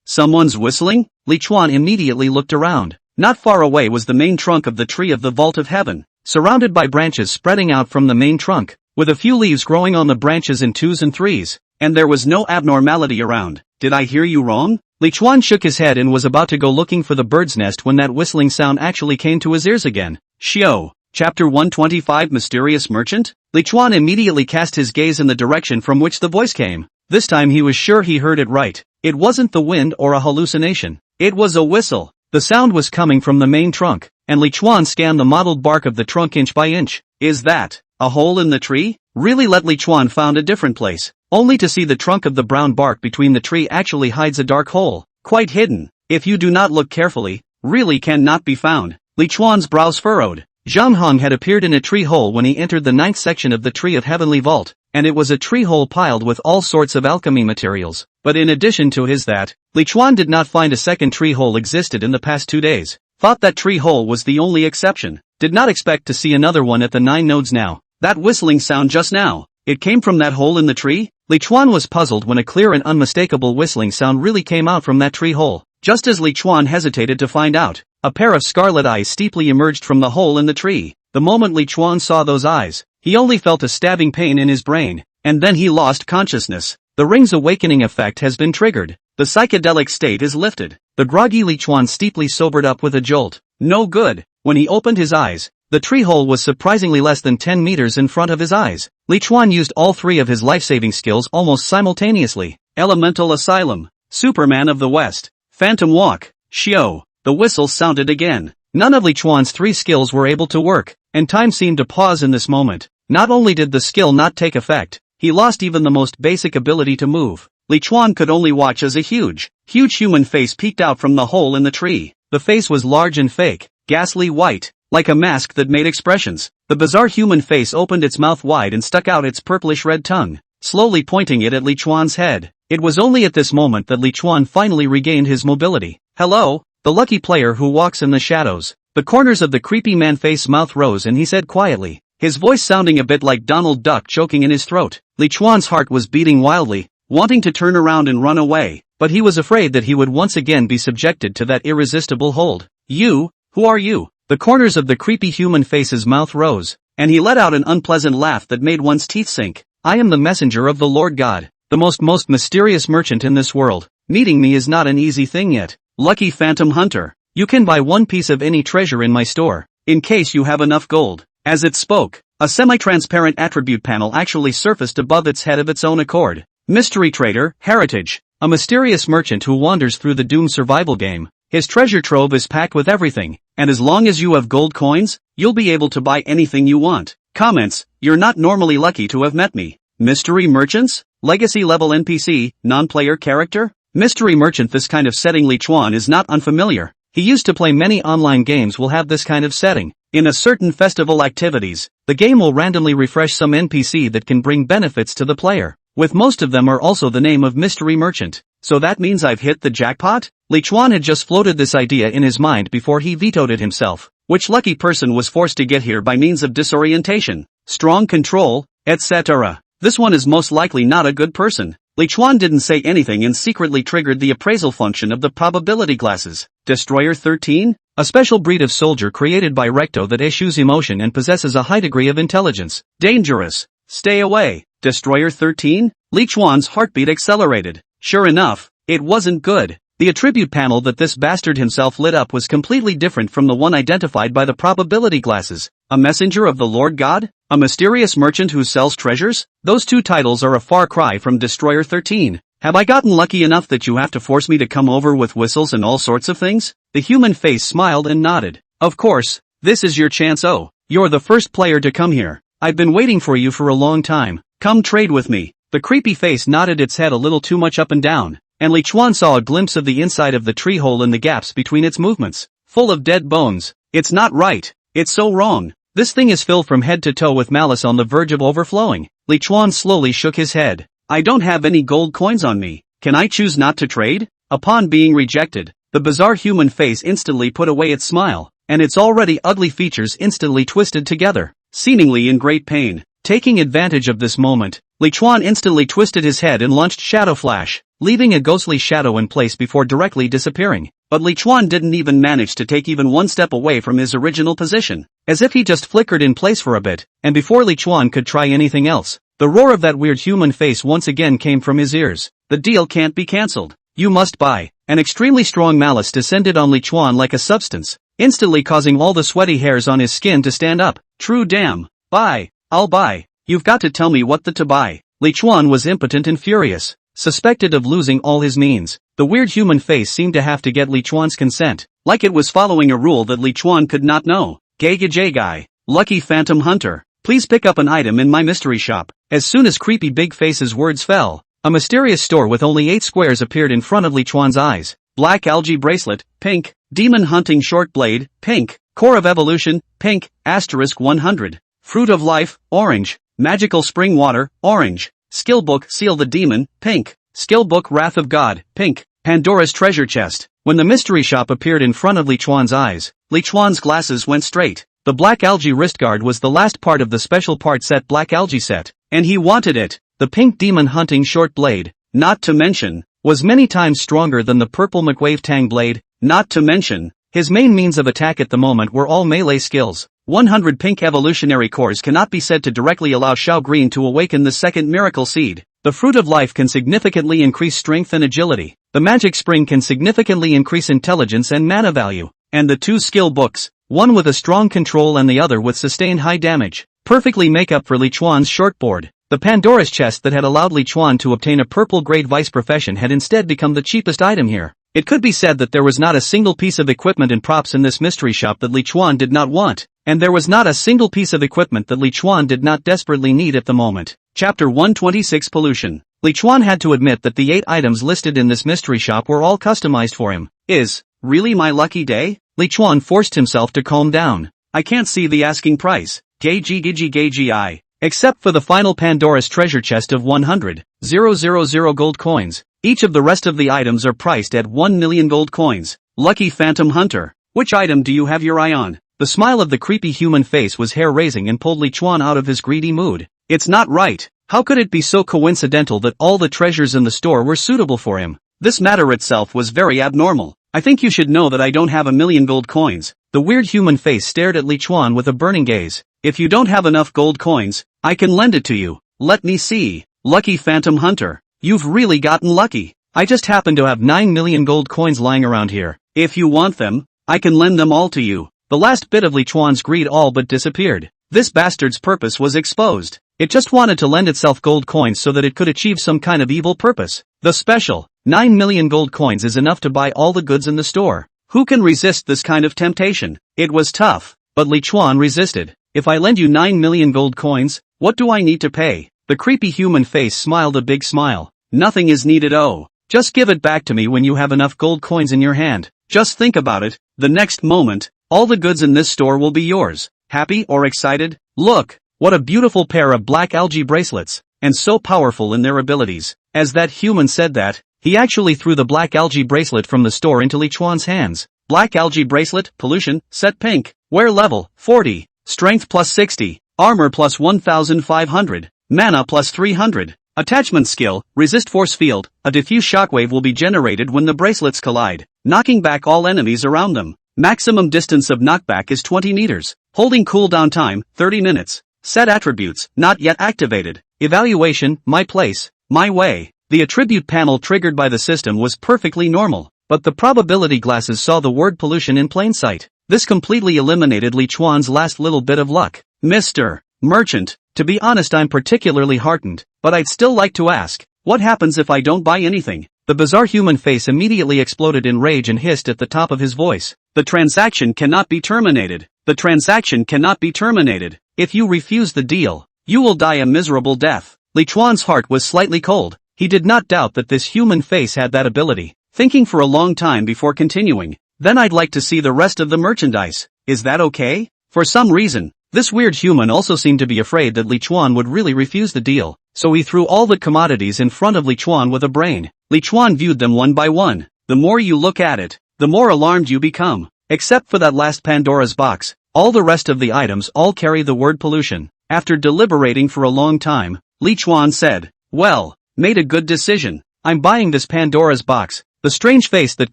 [SPEAKER 2] Someone's whistling? Li Chuan immediately looked around. Not far away was the main trunk of the tree of the vault of heaven, surrounded by branches spreading out from the main trunk, with a few leaves growing on the branches in 2s and 3s, and there was no abnormality around. Did I hear you wrong? Li Chuan shook his head and was about to go looking for the bird's nest when that whistling sound actually came to his ears again. Xiao. Chapter 125 Mysterious Merchant? Li Chuan immediately cast his gaze in the direction from which the voice came. This time he was sure he heard it right. It wasn't the wind or a hallucination. It was a whistle. The sound was coming from the main trunk, and Li Chuan scanned the mottled bark of the trunk inch by inch. Is that a hole in the tree? Really? Let Li Chuan found a different place, only to see the trunk of the brown bark between the tree actually hides a dark hole, quite hidden. If you do not look carefully, really cannot be found. Li Chuan's brows furrowed. Zhang Hong had appeared in a tree hole when he entered the 9th section of the Tree of Heavenly Vault, and it was a tree hole piled with all sorts of alchemy materials. But in addition to that, Li Chuan did not find a second tree hole existed in the past 2 days. Thought that tree hole was the only exception. Did not expect to see another one at the 9 nodes now. That whistling sound just now, it came from that hole in the tree? Li Chuan was puzzled when a clear and unmistakable whistling sound really came out from that tree hole. Just as Li Chuan hesitated to find out, a pair of scarlet eyes steeply emerged from the hole in the tree. The moment Li Chuan saw those eyes, he only felt a stabbing pain in his brain, and then he lost consciousness. The ring's awakening effect has been triggered. The psychedelic state is lifted. The groggy Li Chuan steeply sobered up with a jolt. No good. When he opened his eyes, the tree hole was surprisingly less than 10 meters in front of his eyes. Li Chuan used all 3 of his life-saving skills almost simultaneously. Elemental Asylum, Superman of the West, Phantom Walk, Xiao. The whistle sounded again. None of Li Chuan's 3 skills were able to work, and time seemed to pause in this moment. Not only did the skill not take effect, he lost even the most basic ability to move. Li Chuan could only watch as a huge human face peeked out from the hole in the tree. The face was large and fake, ghastly white, like a mask that made expressions. The bizarre human face opened its mouth wide and stuck out its purplish red tongue, slowly pointing it at Li Chuan's head. It was only at this moment that Li Chuan finally regained his mobility. Hello? The lucky player who walks in the shadows. The corners of the creepy man-face mouth rose and he said quietly, his voice sounding a bit like Donald Duck choking in his throat. Li Chuan's heart was beating wildly, wanting to turn around and run away, but he was afraid that he would once again be subjected to that irresistible hold. You? Who are you? The corners of the creepy human face's mouth rose, and he let out an unpleasant laugh that made one's teeth sink. I am the messenger of the Lord God, the most mysterious merchant in this world. Meeting me is not an easy thing yet. Lucky Phantom Hunter, you can buy 1 piece of any treasure in my store, in case you have enough gold. As it spoke, a semi-transparent attribute panel actually surfaced above its head of its own accord. Mystery Trader, Heritage, a mysterious merchant who wanders through the doomed survival game. His treasure trove is packed with everything, and as long as you have gold coins, you'll be able to buy anything you want. Comments, you're not normally lucky to have met me. Mystery Merchants? Legacy level NPC, non-player character? Mystery Merchant. This kind of setting Li Chuan is not unfamiliar. He used to play many online games will have this kind of setting. In a certain festival activities, the game will randomly refresh some NPC that can bring benefits to the player, with most of them are also the name of Mystery Merchant. So that means I've hit the jackpot? Li Chuan had just floated this idea in his mind before he vetoed it himself. Which lucky person was forced to get here by means of disorientation, strong control, etc.? This one is most likely not a good person. Li Chuan didn't say anything and secretly triggered the appraisal function of the probability glasses. Destroyer 13?
[SPEAKER 1] A special breed of soldier created by Recto that eschews emotion and possesses a high degree of intelligence.
[SPEAKER 2] Dangerous. Stay away. Destroyer 13? Li Chuan's heartbeat accelerated. Sure enough, it wasn't good. The attribute panel that this bastard himself lit up was completely different from the one identified by the probability glasses. A messenger of the Lord God? A mysterious merchant who sells treasures? Those two titles are a far cry from Destroyer 13. Have I gotten lucky enough that you have to force me to come over with whistles and all sorts of things? The human face smiled and nodded. Of course, this is your chance. Oh, you're the first player to come here. I've been waiting for you for a long time. Come trade with me. The creepy face nodded its head a little too much up and down, and Li Chuan saw a glimpse of the inside of the tree hole in the gaps between its movements. Full of dead bones. It's not right. It's so wrong. This thing is filled from head to toe with malice on the verge of overflowing. Li Chuan slowly shook his head. I don't have any gold coins on me. Can I choose not to trade? Upon being rejected, the bizarre human face instantly put away its smile, and its already ugly features instantly twisted together, seemingly in great pain. Taking advantage of this moment, Li Chuan instantly twisted his head and launched Shadow Flash, leaving a ghostly shadow in place before directly disappearing. But Li Chuan didn't even manage to take even one step away from his original position, as if he just flickered in place for a bit, and before Li Chuan could try anything else, the roar of that weird human face once again came from his ears. The deal can't be cancelled. You must buy. An extremely strong malice descended on Li Chuan like a substance, instantly causing all the sweaty hairs on his skin to stand up. True damn. Buy. I'll buy. You've got to tell me what to buy. Li Chuan was impotent and furious, suspected of losing all his means. The weird human face seemed to have to get Li Chuan's consent, like it was following a rule that Li Chuan could not know. Guy. Lucky Phantom Hunter. Please pick up an item in my mystery shop. As soon as Creepy Big Face's words fell, a mysterious store with only 8 squares appeared in front of Li Chuan's eyes. Black Algae Bracelet, pink. Demon Hunting Short Blade, pink. Core of Evolution, pink. Asterisk 100. Fruit of Life, orange. Magical Spring Water, orange. Skill Book Seal the Demon, pink. Skill Book Wrath of God, pink. Pandora's Treasure Chest. When the mystery shop appeared in front of Li Chuan's eyes, Li Chuan's glasses went straight. The Black Algae Wristguard was the last part of the special part set Black Algae set, and he wanted it. The pink Demon Hunting Short Blade, not to mention, was many times stronger than the purple McWave Tang Blade, not to mention, his main means of attack at the moment were all melee skills. 100 pink evolutionary cores cannot be said to directly allow Shao Green to awaken the second miracle seed. The Fruit of Life can significantly increase strength and agility. The Magic Spring can significantly increase intelligence and mana value. And the 2 skill books, one with a strong control and the other with sustained high damage, perfectly make up for Li Chuan's shortboard. The Pandora's chest that had allowed Li Chuan to obtain a purple grade vice profession had instead become the cheapest item here. It could be said that there was not a single piece of equipment and props in this mystery shop that Li Chuan did not want, and there was not a single piece of equipment that Li Chuan did not desperately need at the moment. Chapter 126 Pollution. Li Chuan had to admit that the 8 items listed in this mystery shop were all customized for him. Is really my lucky day? Li Chuan forced himself to calm down. I can't see the asking price. Gagi. Except for the final Pandora's treasure chest of 100,000 gold coins. Each of the rest of the items are priced at 1 million gold coins. Lucky Phantom Hunter. Which item do you have your eye on? The smile of the creepy human face was hair-raising and pulled Li Chuan out of his greedy mood. It's not right. How could it be so coincidental that all the treasures in the store were suitable for him? This matter itself was very abnormal. I think you should know that I don't have 1 million gold coins. The weird human face stared at Li Chuan with a burning gaze. If you don't have enough gold coins, I can lend it to you. Let me see. Lucky Phantom Hunter. You've really gotten lucky. I just happen to have 9 million gold coins lying around here. If you want them, I can lend them all to you. The last bit of Li Chuan's greed all but disappeared. This bastard's purpose was exposed. It just wanted to lend itself gold coins so that it could achieve some kind of evil purpose. The special 9 million gold coins is enough to buy all the goods in the store. Who can resist this kind of temptation? It was tough, but Li Chuan resisted. If I lend you 9 million gold coins, what do I need to pay? The creepy human face smiled a big smile. Nothing is needed. Oh, just give it back to me when you have enough gold coins in your hand. Just think about it. The next moment, all the goods in this store will be yours. Happy or excited? Look, what a beautiful pair of black algae bracelets, and so powerful in their abilities. As that human said that,
[SPEAKER 1] He actually threw the black algae bracelet from the store into Li Chuan's hands.
[SPEAKER 2] Black algae bracelet, pollution, set pink, wear level, 40, strength plus 60, armor plus 1500, mana plus 300. Attachment skill, resist force field, a diffuse shockwave will be generated when the bracelets collide, knocking back all enemies around them. Maximum distance of knockback is 20 meters. Holding cooldown time, 30 minutes. Set attributes, not yet activated.
[SPEAKER 1] Evaluation, my place, my way. The attribute panel triggered by the system was perfectly normal, but the probability glasses saw the word pollution in plain sight. This completely eliminated Li Chuan's last little bit of luck.
[SPEAKER 2] Mr. Merchant,
[SPEAKER 1] to be honest, I'm particularly heartened, but I'd still like to ask,
[SPEAKER 2] what happens if I don't buy anything?
[SPEAKER 1] The bizarre human face immediately exploded in rage and hissed at the top of his voice.
[SPEAKER 2] The transaction cannot be terminated. The transaction cannot be terminated.
[SPEAKER 1] If you refuse the deal,
[SPEAKER 2] you will die a miserable death.
[SPEAKER 1] Li Chuan's heart was slightly cold. He did not doubt that this human face had that ability.
[SPEAKER 2] Thinking for a long time before continuing,
[SPEAKER 1] then I'd like to see the rest of the merchandise.
[SPEAKER 2] Is that okay?
[SPEAKER 1] For some reason, this weird human also seemed to be afraid that Li Chuan would really refuse the deal, so he threw all the commodities in front of Li Chuan with a brain.
[SPEAKER 2] Li Chuan viewed them one by one. The more you look at it, the more alarmed you become.
[SPEAKER 1] Except for that last Pandora's box, all the rest of the items all carry the word pollution.
[SPEAKER 2] After deliberating for a long time, Li Chuan said, well, made a good decision.
[SPEAKER 1] I'm buying this Pandora's box. The strange face that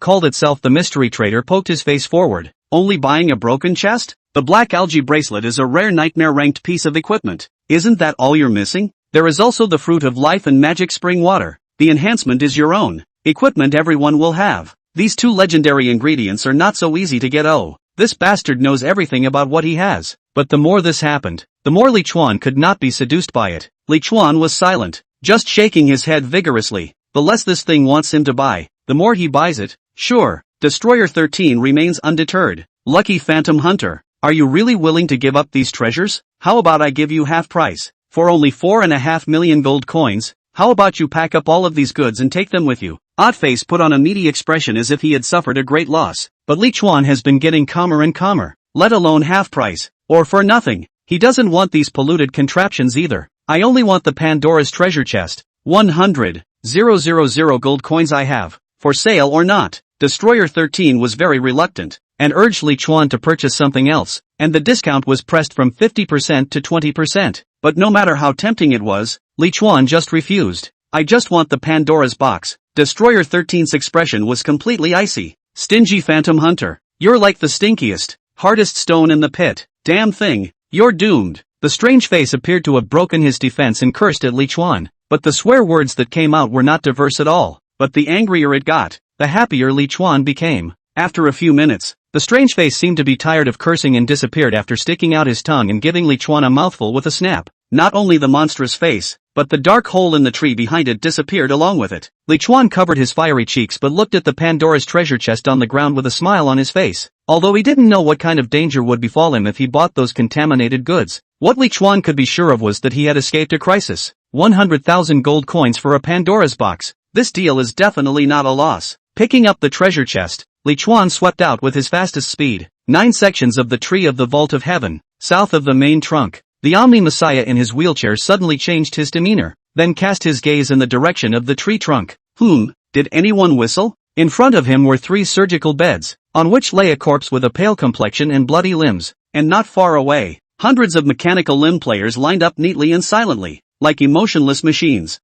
[SPEAKER 1] called itself the mystery trader poked his face forward.
[SPEAKER 2] Only buying a broken chest? The black algae bracelet is a rare nightmare-ranked piece of equipment. Isn't that all you're missing? There is also the fruit of life and magic spring water. The enhancement is your own. Equipment everyone will have. These two legendary ingredients are not so easy to get. Oh,
[SPEAKER 1] this bastard knows everything about what he has. But the more this happened, the more Li Chuan could not be seduced by it.
[SPEAKER 2] Li Chuan was silent, just shaking his head vigorously. The less this thing wants him to buy, the more he buys it. Sure, Destroyer 13 remains undeterred. Lucky Phantom Hunter, are you really willing to give up these treasures? How about I give you half price? For only 4.5 million gold coins, how about you pack up all of these goods and take them with you? Oddface put on a meaty expression as if he had suffered a great loss.
[SPEAKER 1] But Li Chuan has been getting calmer and calmer.
[SPEAKER 2] Let alone half price, or for nothing.
[SPEAKER 1] He doesn't want these polluted contraptions either. I only want the Pandora's treasure chest.
[SPEAKER 2] 100,000 gold coins I have. For sale or not? Destroyer 13 was very reluctant,
[SPEAKER 1] and urged Li Chuan to purchase something else, and the discount was pressed from 50% to 20%.
[SPEAKER 2] But no matter how tempting it was,
[SPEAKER 1] Li Chuan just refused.
[SPEAKER 2] I just want the Pandora's box. Destroyer 13's expression was completely icy. Stingy Phantom Hunter, you're like the stinkiest, hardest stone in the pit. Damn thing, you're doomed.
[SPEAKER 1] The strange face appeared to have broken his defense and cursed at Li Chuan, but the swear words that came out were not diverse at all.
[SPEAKER 2] But the angrier it got,
[SPEAKER 1] the happier Li Chuan became.
[SPEAKER 2] After a few minutes,
[SPEAKER 1] the strange face seemed to be tired of cursing and disappeared after sticking out his tongue and giving Li Chuan a mouthful with a snap.
[SPEAKER 2] Not only the monstrous face, but the dark hole in the tree behind it disappeared along with it.
[SPEAKER 1] Li Chuan covered his fiery cheeks but looked at the Pandora's treasure chest on the ground with a smile on his face. Although he didn't know what kind of danger would befall him if he bought those contaminated goods, what Li Chuan could be sure of was that he had escaped a crisis. 100,000 gold coins for a Pandora's box.
[SPEAKER 2] This deal is definitely not a loss.
[SPEAKER 1] Picking up the treasure chest, Li Chuan swept out with his fastest speed. 9 sections of the tree of the vault of heaven, south of the main trunk. The Omni Messiah in his wheelchair suddenly changed his demeanor, then cast his gaze in the direction of the tree trunk.
[SPEAKER 2] Did anyone whistle?
[SPEAKER 1] In front of him were 3 surgical beds, on which lay a corpse with a pale complexion and bloody limbs.
[SPEAKER 2] And not far away, hundreds of mechanical limb players lined up neatly and silently, like emotionless machines.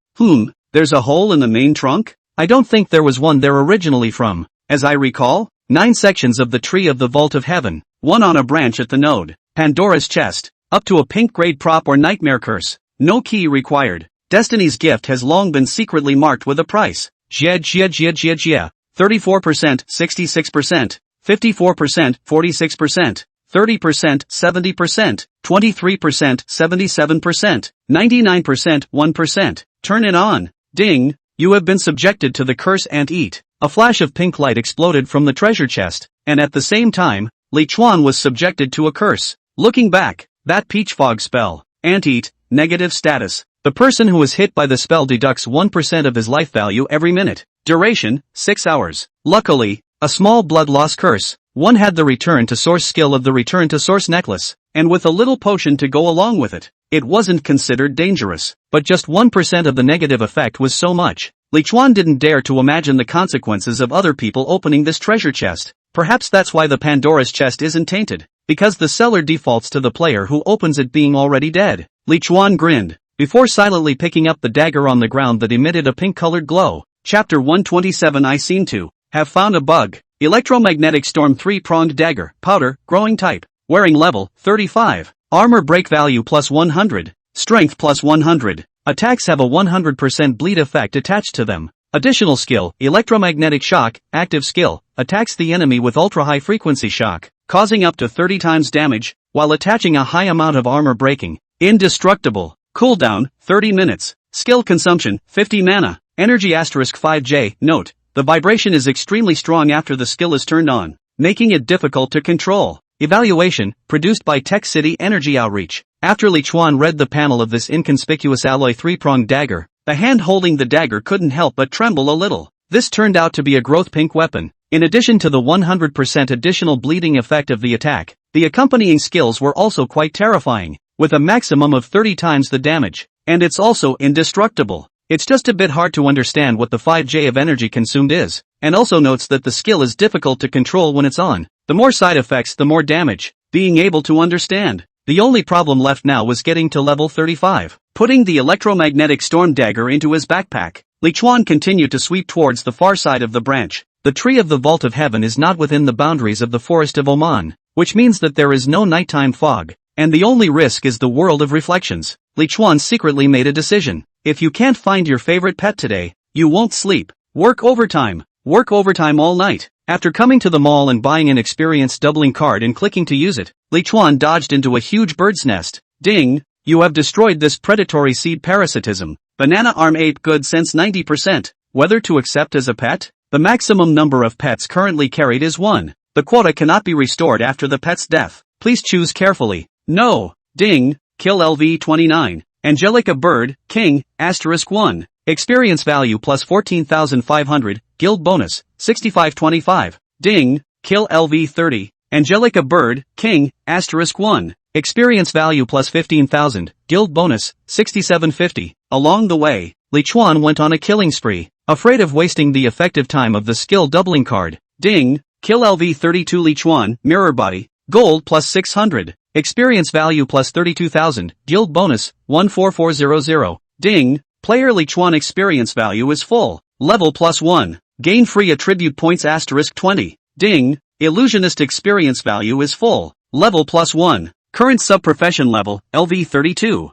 [SPEAKER 2] There's a hole in the main trunk?
[SPEAKER 1] I don't think there was one there originally from.
[SPEAKER 2] As I recall,
[SPEAKER 1] 9 sections of the tree of the vault of heaven,
[SPEAKER 2] one on a branch at the node. Pandora's chest, up to a pink grade prop or nightmare curse. No key required. Destiny's gift has long been secretly marked with a price. 34%, 66%, 54%, 46%, 30%, 70%, 23%, 77%, 99%, 1%. Turn it on. Ding. You have been subjected to the curse and eat.
[SPEAKER 1] A flash of pink light exploded from the treasure chest,
[SPEAKER 2] and at the same time, Li Chuan was subjected to a curse. Looking back, that peach fog spell, Ant-Eat, negative status.
[SPEAKER 1] The person who is hit by the spell deducts 1% of his life value every minute.
[SPEAKER 2] Duration, 6 hours.
[SPEAKER 1] Luckily, a small blood loss curse. One had the return to source skill of the return to source necklace,
[SPEAKER 2] and with a little potion to go along with it. It wasn't considered dangerous.
[SPEAKER 1] But just 1% of the negative effect was so much.
[SPEAKER 2] Li Chuan didn't dare to imagine the consequences of other people opening this treasure chest. Perhaps that's why the Pandora's chest isn't tainted, because the seller defaults to the player who opens it being already dead. Li Chuan grinned, before silently picking up the dagger on the ground that emitted a pink-colored glow. Chapter 127 I seem to have found a bug. Electromagnetic Storm 3-pronged dagger, powder, growing type. Wearing level, 35. Armor break value plus 100. Strength plus 100. Attacks have a 100% bleed effect attached to them. Additional skill, electromagnetic shock, active skill, attacks the enemy with ultra-high frequency shock, causing up to 30 times damage, while attaching a high amount of armor breaking. Indestructible. Cooldown, 30 minutes. Skill consumption, 50 mana. Energy asterisk 5J, note, the vibration is extremely strong after the skill is turned on, making it difficult to control. Evaluation, produced by Tech City Energy Outreach. After Li Chuan read the panel of this inconspicuous alloy 3-pronged dagger, the hand holding the dagger couldn't help but tremble a little. This turned out to be a growth pink weapon. In addition to the 100% additional bleeding effect of the attack, the accompanying skills were also quite terrifying, with a maximum of 30 times the damage. And it's also indestructible. It's just a bit hard to understand what the 5J of energy consumed is, and also notes that the skill is difficult to control when it's on. The more side effects, the more damage. Being able to understand. The only problem left now was getting to level 35. Putting the electromagnetic storm dagger into his backpack, Li Chuan continued to sweep towards the far side of the branch. The tree of the Vault of Heaven is not within the boundaries of the Forest of Oman, which means that there is no nighttime fog, and the only risk is the world of reflections. Li Chuan secretly made a decision. If you can't find your favorite pet today, you won't sleep. Work overtime. Work overtime all night. After coming to the mall and buying an experience doubling card and clicking to use it, Li Chuan dodged into a huge bird's nest. Ding! You have destroyed this predatory seed parasitism. Banana arm ape good sense 90%. Whether to accept as a pet? The maximum number of pets currently carried is 1. The quota cannot be restored after the pet's death. Please choose carefully. No. Ding! Kill LV29. Angelica bird, king, asterisk 1. Experience value plus 14,500, guild bonus, 6525. Ding! Kill LV30. Angelica bird, king, asterisk 1. Experience value plus 15,000, guild bonus, 6750. Along the way, Li Chuan went on a killing spree, afraid of wasting the effective time of the skill doubling card. Ding! Kill LV32 Li Chuan, mirror body, gold plus 600. Experience value plus 32,000, guild bonus, 14400. Ding! Player Li Chuan experience value is full. Level plus 1. Gain free attribute points asterisk 20. Ding! Illusionist experience value is full. Level plus 1. Current sub-profession level, LV32.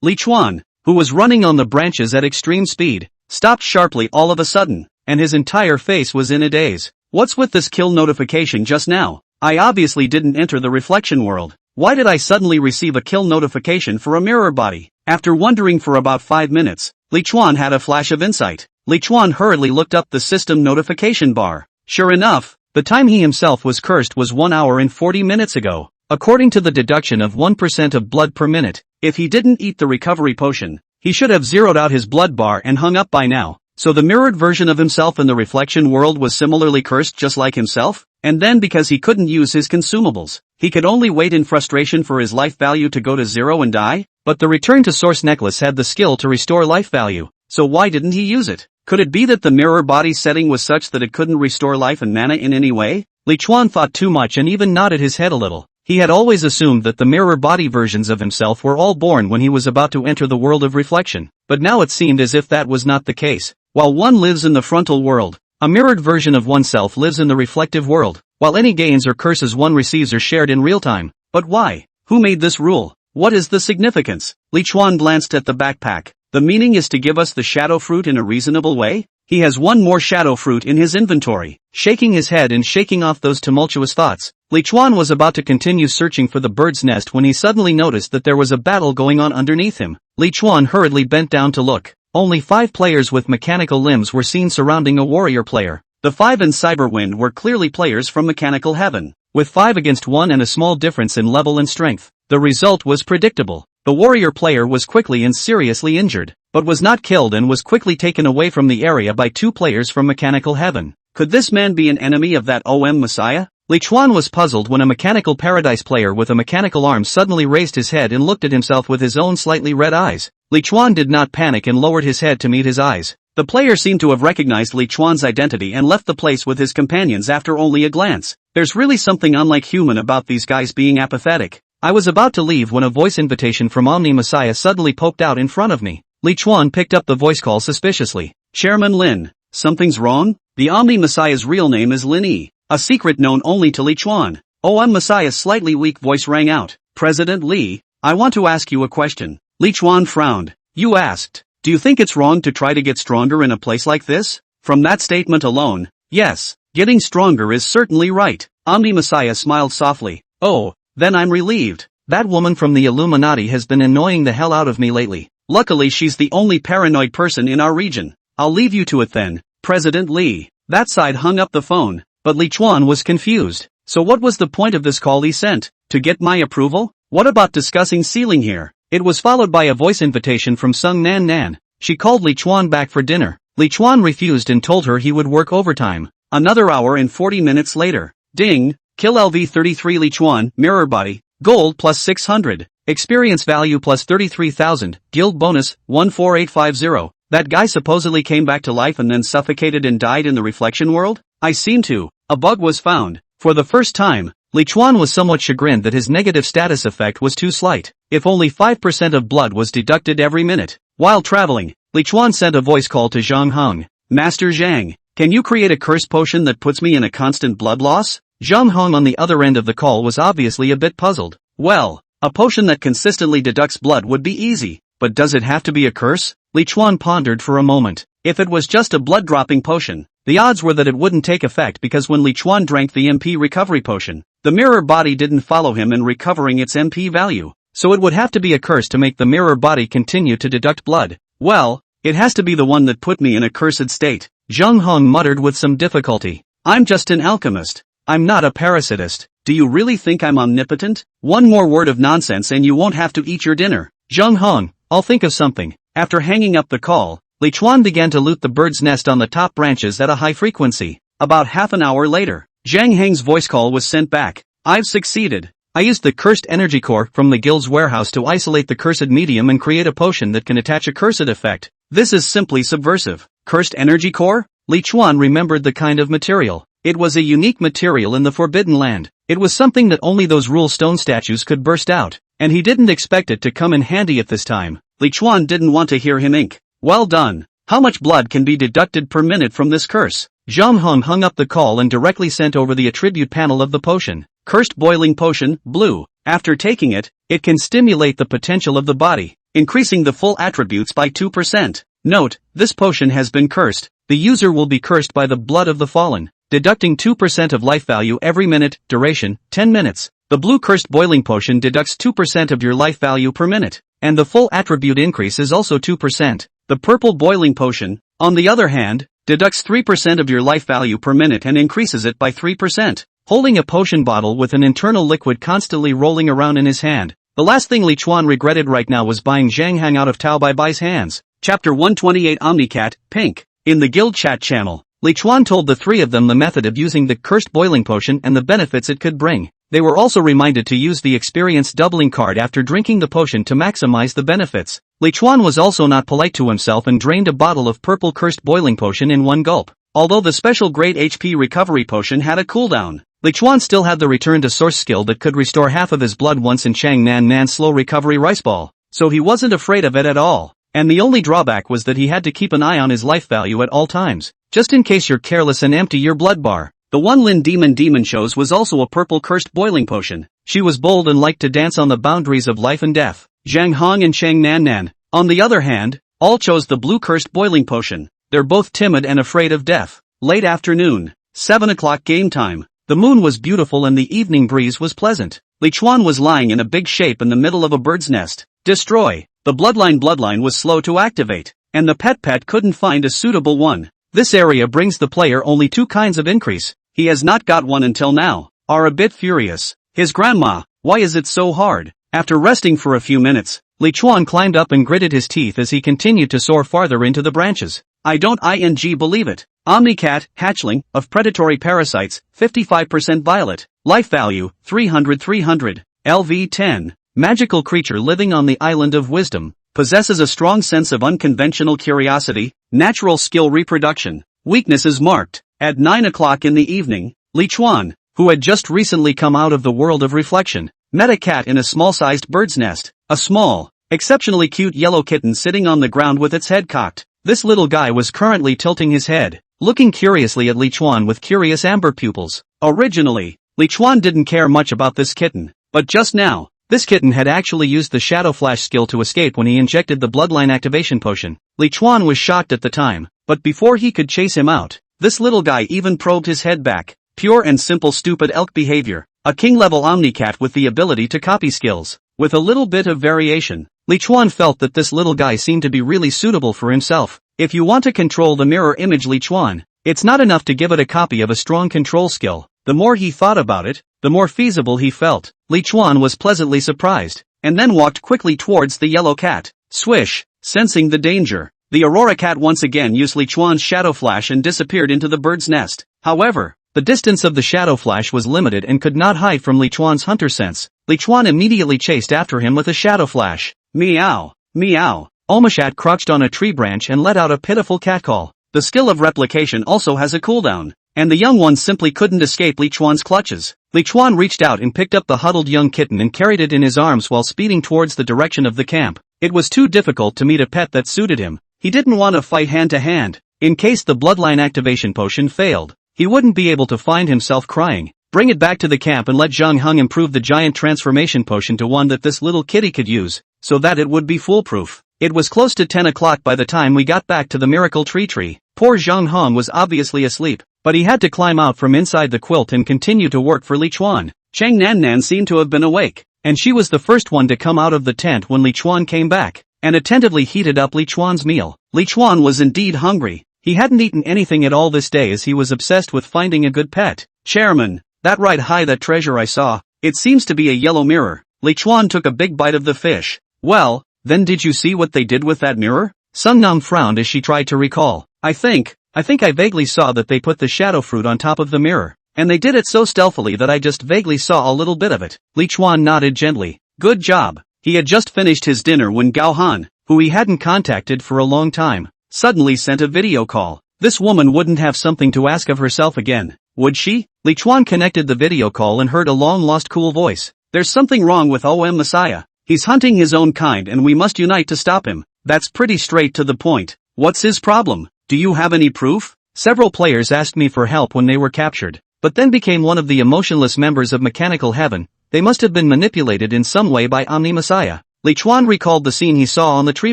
[SPEAKER 2] Li Chuan, who was running on the branches at extreme speed, stopped sharply all of a sudden, and his entire face was in a daze. What's with this kill notification just now? I obviously didn't enter the reflection world. Why did I suddenly receive a kill notification for a mirror body? After wondering for about 5 minutes, Li Chuan had a flash of insight. Li Chuan hurriedly looked up the system notification bar. Sure enough, the time he himself was cursed was 1 hour and 40 minutes ago. According to the deduction of 1% of blood per minute, if he didn't eat the recovery potion, he should have zeroed out his blood bar and hung up by now. So the mirrored version of himself in the reflection world was similarly cursed just like himself? And then because he couldn't use his consumables, he could only wait in frustration for his life value to go to 0 and die? But the return to source necklace had the skill to restore life value, so why didn't he use it? Could it be that the mirror body setting was such that it couldn't restore life and mana in any way? Li Chuan thought too much and even nodded his head a little. He had always assumed that the mirror body versions of himself were all born when he was about to enter the world of reflection, but now it seemed as if that was not the case. While one lives in the frontal world, a mirrored version of oneself lives in the reflective world, while any gains or curses one receives are shared in real time. But why? Who made this rule? What is the significance? Li Chuan glanced at the backpack. The meaning is to give us the shadow fruit in a reasonable way? He has one more shadow fruit in his inventory. Shaking his head and shaking off those tumultuous thoughts, Li Chuan was about to continue searching for the bird's nest when he suddenly noticed that there was a battle going on underneath him. Li Chuan hurriedly bent down to look. Only 5 players with mechanical limbs were seen surrounding a warrior player. The 5 in Cyberwind were clearly players from Mechanical Heaven, with 5 against 1 and a small difference in level and strength. The result was predictable. The warrior player was quickly and seriously injured, but was not killed and was quickly taken away from the area by 2 players from Mechanical Heaven. Could this man be an enemy of that OM Messiah? Li Chuan was puzzled when a Mechanical Paradise player with a mechanical arm suddenly raised his head and looked at himself with his own slightly red eyes. Li Chuan did not panic and lowered his head to meet his eyes. The player seemed to have recognized Li Chuan's identity and left the place with his companions after only a glance. There's really something unlike human about these guys being apathetic. I was about to leave when a voice invitation from Omni Messiah suddenly poked out in front of me. Li Chuan picked up the voice call suspiciously. Chairman Lin, something's wrong? The Omni Messiah's real name is Lin Yi, a secret known only to Li Chuan. Messiah's slightly weak voice rang out. President Li, I want to ask you a question. Li Chuan frowned. You asked, do you think it's wrong to try to get stronger in a place like this? From that statement alone, yes, getting stronger is certainly right. Omni Messiah smiled softly. Oh, then I'm relieved. That woman from the Illuminati has been annoying the hell out of me lately. Luckily she's the only paranoid person in our region. I'll leave you to it then, President Li. That side hung up the phone, but Li Chuan was confused. So what was the point of this call he sent? To get my approval? What about discussing sealing here? It was followed by a voice invitation from Sung Nan Nan. She called Li Chuan back for dinner. Li Chuan refused and told her he would work overtime. Another hour and 40 minutes later. Ding, kill LV33 Li Chuan, mirror body, gold plus 600, experience value plus 33,000, guild bonus, 14850. That guy supposedly came back to life and then suffocated and died in the reflection world? I seem to. A bug was found. For the first time, Li Chuan was somewhat chagrined that his negative status effect was too slight. If only 5% of blood was deducted every minute. While traveling, Li Chuan sent a voice call to Zhang Heng. Master Zhang, can you create a curse potion that puts me in a constant blood loss? Zhang Heng on the other end of the call was obviously a bit puzzled. Well, a potion that consistently deducts blood would be easy, but does it have to be a curse? Li Chuan pondered for a moment. If it was just a blood-dropping potion, the odds were that it wouldn't take effect because when Li Chuan drank the MP recovery potion, the mirror body didn't follow him in recovering its MP value, so it would have to be a curse to make the mirror body continue to deduct blood. Well, it has to be the one that put me in a cursed state. Zhang Heng muttered with some difficulty. I'm just an alchemist. I'm not a parasitist. Do you really think I'm omnipotent? One more word of nonsense and you won't have to eat your dinner. Zhang Heng, I'll think of something. After hanging up the call, Li Chuan began to loot the bird's nest on the top branches at a high frequency. About half an hour later, Zhang Heng's voice call was sent back. I've succeeded. I used the cursed energy core from the guild's warehouse to isolate the cursed medium and create a potion that can attach a cursed effect. This is simply subversive. Cursed energy core? Li Chuan remembered the kind of material. It was a unique material in the Forbidden Land. It was something that only those rule stone statues could burst out, and he didn't expect it to come in handy at this time. Li Chuan didn't want to hear him ink. Well done. How much blood can be deducted per minute from this curse? Zhang Heng hung up the call and directly sent over the attribute panel of the potion. Cursed boiling potion, blue. After taking it, it can stimulate the potential of the body, increasing the full attributes by 2%. Note, this potion has been cursed. The user will be cursed by the blood of the fallen, deducting 2% of life value every minute, duration, 10 minutes. The blue cursed boiling potion deducts 2% of your life value per minute, and the full attribute increase is also 2%. The purple boiling potion, on the other hand, deducts 3% of your life value per minute and increases it by 3%. Holding a potion bottle with an internal liquid constantly rolling around in his hand, the last thing Li Chuan regretted right now was buying Zhang Heng out of Tao Bai Bai's hands. Chapter 128 Omnicat, Pink. In the guild chat channel, Li Chuan told the three of them the method of using the cursed boiling potion and the benefits it could bring. They were also reminded to use the experience doubling card after drinking the potion to maximize the benefits. Li Chuan was also not polite to himself and drained a bottle of purple cursed boiling potion in one gulp. Although the special grade HP recovery potion had a cooldown, Li Chuan still had the return to source skill that could restore half of his blood once in Chang Nan Nan's slow recovery rice ball, so he wasn't afraid of it at all. And the only drawback was that he had to keep an eye on his life value at all times, just in case you're careless and empty your blood bar. The one Lin Demon chose was also a purple cursed boiling potion. She was bold and liked to dance on the boundaries of life and death. Zhang Heng and Chang Nan Nan, on the other hand, all chose the blue cursed boiling potion. They're both timid and afraid of death. Late afternoon, 7 o'clock game time. The moon was beautiful and the evening breeze was pleasant. Li Chuan was lying in a big shape in the middle of a bird's nest. Destroy. The bloodline was slow to activate, and the pet couldn't find a suitable one. This area brings the player only 2 kinds of increase. He has not got one until now. Are a bit furious. His grandma, why is it so hard? After resting for a few minutes, Li Chuan climbed up and gritted his teeth as he continued to soar farther into the branches. I don't believe it. Omnicat, hatchling, of predatory parasites, 55% violet. Life value, 300. LV 10. Magical creature living on the island of wisdom. possesses a strong sense of unconventional curiosity, natural skill reproduction. Weakness is marked. At 9 o'clock in the evening, Li Chuan, who had just recently come out of the world of reflection, met a cat in a small-sized bird's nest. A small, exceptionally cute yellow kitten sitting on the ground with its head cocked. This little guy was currently tilting his head, looking curiously at Li Chuan with curious amber pupils. Originally, Li Chuan didn't care much about this kitten, but just now, this kitten had actually used the Shadow Flash skill to escape when he injected the bloodline activation potion. Li Chuan was shocked at the time, but before he could chase him out, this little guy even probed his head back. Pure and simple stupid elk behavior. A king-level Omnicat with the ability to copy skills. With a little bit of variation, Li Chuan felt that this little guy seemed to be really suitable for himself. If you want to control the mirror image Li Chuan, it's not enough to give it a copy of a strong control skill. The more he thought about it, the more feasible he felt. Li Chuan was pleasantly surprised, and then walked quickly towards the yellow cat. Swish! Sensing the danger, the Aurora cat once again used Li Chuan's Shadow Flash and disappeared into the bird's nest. However, the distance of the Shadow Flash was limited and could not hide from Li Chuan's hunter sense. Li Chuan immediately chased after him with a Shadow Flash. Meow! Meow! Almashat crouched on a tree branch and let out a pitiful catcall. The skill of replication also has a cooldown, and the young one simply couldn't escape Li Chuan's clutches. Li Chuan reached out and picked up the huddled young kitten and carried it in his arms while speeding towards the direction of the camp. It was too difficult to meet a pet that suited him. He didn't want to fight hand to hand. In case the bloodline activation potion failed, he wouldn't be able to find himself crying. Bring it back to the camp and let Zhang Heng improve the giant transformation potion to one that this little kitty could use, so that it would be foolproof. It was close to 10 o'clock by the time we got back to the miracle tree. Poor Zhang Heng was obviously asleep, but he had to climb out from inside the quilt and continue to work for Li Chuan. Chang Nan seemed to have been awake, and she was the first one to come out of the tent when Li Chuan came back, and attentively heated up Li Chuan's meal. Li Chuan was indeed hungry. He hadn't eaten anything at all this day as he was obsessed with finding a good pet. Chairman, that right, hi, that treasure I saw, it seems to be a yellow mirror. Li Chuan took a big bite of the fish. Well, then did you see what they did with that mirror? Sun Nam frowned as she tried to recall. I think I vaguely saw that they put the shadow fruit on top of the mirror, and they did it so stealthily that I just vaguely saw a little bit of it. Li Chuan nodded gently. Good job. He had just finished his dinner when Gao Han, who he hadn't contacted for a long time, suddenly sent a video call. This woman wouldn't have something to ask of herself again, would she? Li Chuan connected the video call and heard a long-lost cool voice. There's something wrong with OM Messiah. He's hunting his own kind and we must unite to stop him. That's pretty straight to the point. What's his problem? Do you have any proof? Several players asked me for help when they were captured, but then became one of the emotionless members of Mechanical Heaven. They must have been manipulated in some way by Omni Messiah. Li Chuan recalled the scene he saw on the tree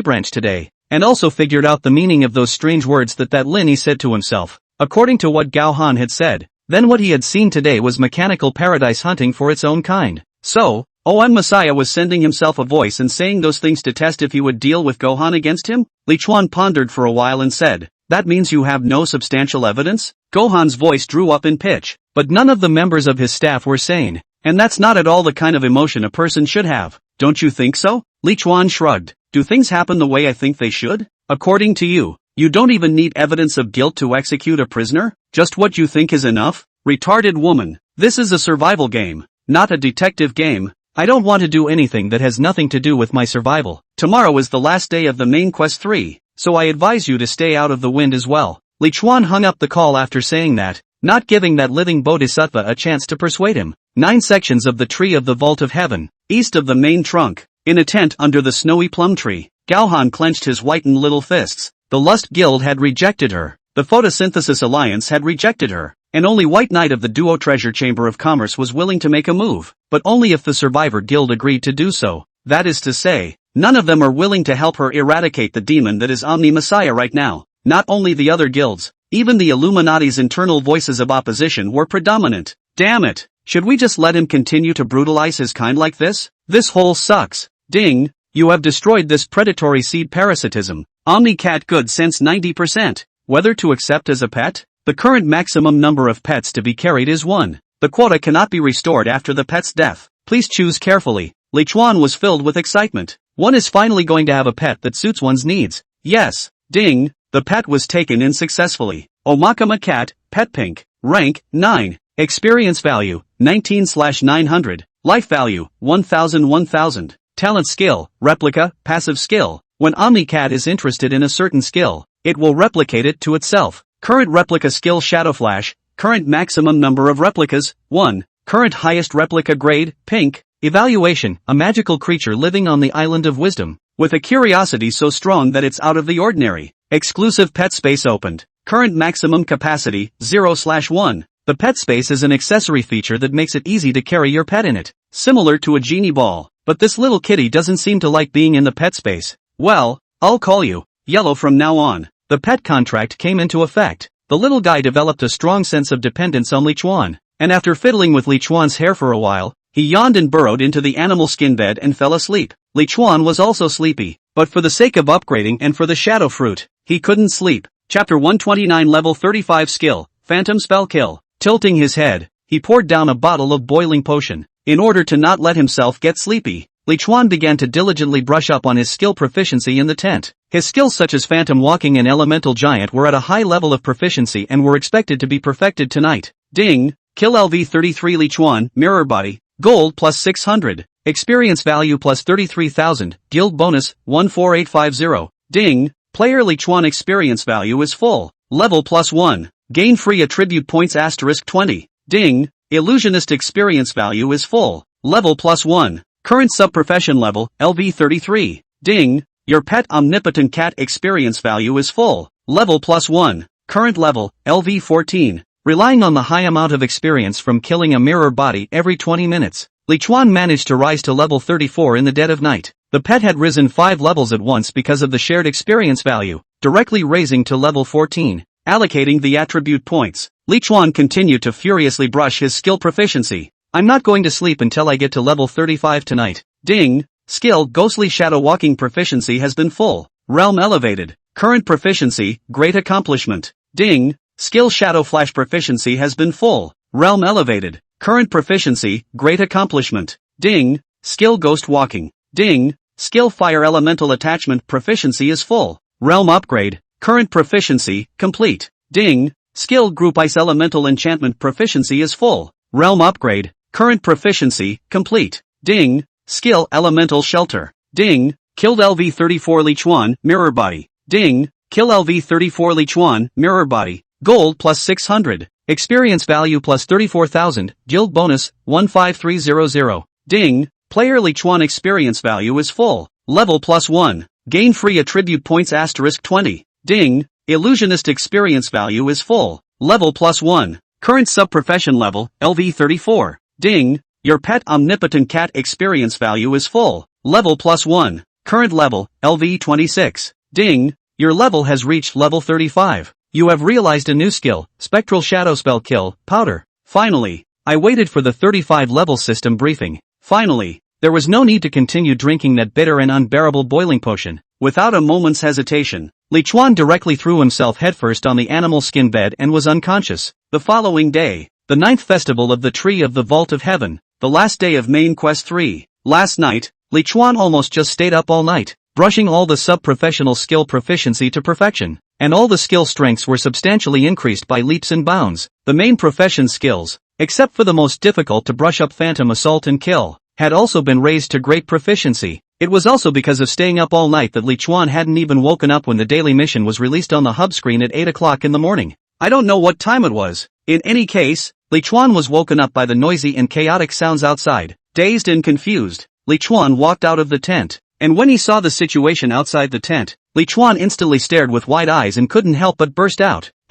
[SPEAKER 2] branch today, and also figured out the meaning of those strange words that Lin Yi said to himself. According to what Gao Han had said, then what he had seen today was Mechanical Paradise hunting for its own kind. So, OM Messiah was sending himself a voice and saying those things to test if he would deal with Gohan against him? Li Chuan pondered for a while and said, that means you have no substantial evidence? Gohan's voice drew up in pitch, but none of the members of his staff were sane, and that's not at all the kind of emotion a person should have. Don't you think so? Li Chuan shrugged. Do things happen the way I think they should? According to you, you don't even need evidence of guilt to execute a prisoner? Just what you think is enough? Retarded woman. This is a survival game, not a detective game. I don't want to do anything that has nothing to do with my survival. Tomorrow is the last day of the main quest 3, so I advise you to stay out of the wind as well. Li Chuan hung up the call after saying that, not giving that living bodhisattva a chance to persuade him. 9 sections of the Tree of the Vault of Heaven, east of the main trunk, in a tent under the snowy plum tree. Gaohan clenched his whitened little fists. The Lust Guild had rejected her. The Photosynthesis Alliance had rejected her. And only White Knight of the Duo Treasure Chamber of Commerce was willing to make a move, but only if the Survivor Guild agreed to do so. That is to say, none of them are willing to help her eradicate the demon that is Omni Messiah right now. Not only the other guilds, even the Illuminati's internal voices of opposition were predominant. Damn it! Should we just let him continue to brutalize his kind like this? This hole sucks. Ding! You have destroyed this predatory seed parasitism. Omni Cat good sense 90%. Whether to accept as a pet? The current maximum number of pets to be carried is 1. The quota cannot be restored after the pet's death. Please choose carefully. Li Chuan was filled with excitement. One is finally going to have a pet that suits one's needs. Yes. Ding. The pet was taken in successfully. Omakama Cat, Pet Pink. Rank, 9. Experience value, 19/900. Life value, 1000. Talent skill, replica, passive skill. When OmniCat is interested in a certain skill, it will replicate it to itself. Current replica skill Shadow Flash, current maximum number of replicas, 1. Current highest replica grade, pink. Evaluation, a magical creature living on the Island of Wisdom, with a curiosity so strong that it's out of the ordinary. Exclusive pet space opened. Current maximum capacity, 0/1. The pet space is an accessory feature that makes it easy to carry your pet in it, similar to a genie ball. But this little kitty doesn't seem to like being in the pet space. Well, I'll call you Yellow from now on. The pet contract came into effect. The little guy developed a strong sense of dependence on Lichuan, and after fiddling with Lichuan's hair for a while, he yawned and burrowed into the animal skin bed and fell asleep. Lichuan was also sleepy, but for the sake of upgrading and for the shadow fruit, he couldn't sleep. Chapter 129 Level 35 Skill, Phantom Spell Kill. Tilting his head, he poured down a bottle of boiling potion. In order to not let himself get sleepy, Lichuan began to diligently brush up on his skill proficiency in the tent. His skills such as Phantom Walking and Elemental Giant were at a high level of proficiency and were expected to be perfected tonight. Ding! Kill LV33 Lichuan, Mirror Body. Gold plus 600. Experience value plus 33,000. Guild bonus, 14850. Ding! Player Lichuan experience value is full. Level plus 1. Gain free attribute points * 20. Ding! Illusionist experience value is full. Level plus 1. Current sub-profession level, LV33. Ding! Your pet Omnipotent Cat experience value is full. Level plus 1. Current level, LV14. Relying on the high amount of experience from killing a mirror body every 20 minutes, Lichuan managed to rise to level 34 in the dead of night. The pet had risen 5 levels at once because of the shared experience value, directly raising to level 14, allocating the attribute points. Lichuan continued to furiously brush his skill proficiency. I'm not going to sleep until I get to level 35 tonight. Ding! Skill Ghostly Shadow Walking proficiency has been full. Realm elevated. Current proficiency, Great Accomplishment. Ding! Skill Shadow Flash proficiency has been full. Realm elevated. Current proficiency, Great Accomplishment. Ding! Skill Ghost Walking. Ding! Skill Fire Elemental Attachment proficiency is full. Realm upgrade. Current proficiency, complete. Ding! Skill Group Ice Elemental Enchantment proficiency is full. Realm upgrade. Current proficiency, complete. Ding! Skill Elemental Shelter. Ding! Killed LV34 Lichuan, Mirror Body. Ding! Kill LV34 Lichuan, Mirror Body. Gold plus 600. Experience value plus 34,000. Guild bonus, 15300. Ding! Player Lichuan experience value is full. Level plus 1. Gain free attribute points * 20. Ding! Illusionist experience value is full. Level plus 1. Current sub-profession level, LV34. Ding! Your pet Omnipotent Cat experience value is full. Level plus 1. Current level, LV26. Ding! Your level has reached level 35. You have realized a new skill, Spectral Shadow Spell Kill, Powder. Finally, I waited for the 35 level system briefing. Finally, there was no need to continue drinking that bitter and unbearable boiling potion. Without a moment's hesitation, Lichuan directly threw himself headfirst on the animal skin bed and was unconscious. The following day, the 9th festival of the Tree of the Vault of Heaven, the last day of Main Quest 3. Last night, Lichuan almost just stayed up all night, brushing all the sub-professional skill proficiency to perfection, and all the skill strengths were substantially increased by leaps and bounds. The main profession skills, except for the most difficult to brush up Phantom Assault and Kill, had also been raised to great proficiency. It was also because of staying up all night that Lichuan hadn't even woken up when the daily mission was released on the hub screen at 8 o'clock in the morning. I don't know what time it was. In any case, Lichuan was woken up by the noisy and chaotic sounds outside. Dazed and confused, Lichuan walked out of the tent, and when he saw the situation outside the tent, Lichuan instantly stared with wide eyes and couldn't help but burst out. *******.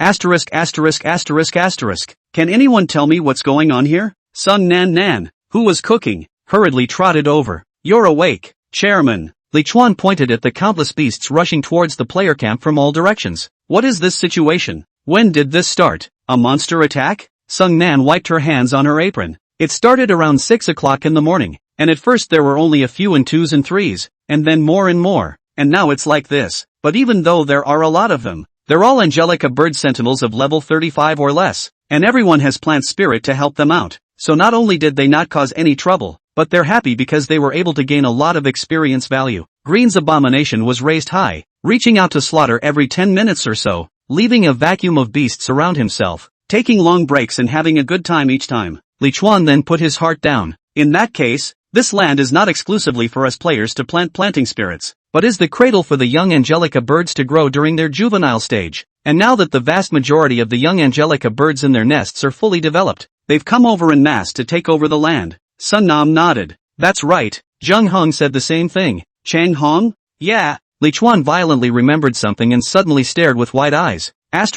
[SPEAKER 2] Can anyone tell me what's going on here? Sung Nan Nan, who was cooking, hurriedly trotted over. You're awake, Chairman. Lichuan pointed at the countless beasts rushing towards the player camp from all directions. What is this situation? When did this start? A monster attack? Sung Nan wiped her hands on her apron. It started around 6 o'clock in the morning, and at first there were only a few in 2s and 3s, and then more and more, and now it's like this. But even though there are a lot of them, they're all Angelica bird sentinels of level 35 or less, and everyone has plant spirit to help them out. So not only did they not cause any trouble, but they're happy because they were able to gain a lot of experience value. Green's abomination was raised high, reaching out to slaughter every 10 minutes or so, leaving a vacuum of beasts around himself, taking long breaks and having a good time each time. Lichuan then put his heart down. In that case, this land is not exclusively for us players to plant planting spirits.
[SPEAKER 1] but is the cradle for the young Angelica birds to grow during their juvenile stage. And now that the vast majority of the young Angelica birds in their nests are fully developed,
[SPEAKER 2] they've come over en masse to take over the land. Sun Nam nodded.
[SPEAKER 1] That's right. Zheng Heng said the same thing.
[SPEAKER 2] Chang Hong? Yeah.
[SPEAKER 1] Li Chuan violently remembered something and suddenly stared with wide eyes.
[SPEAKER 2] What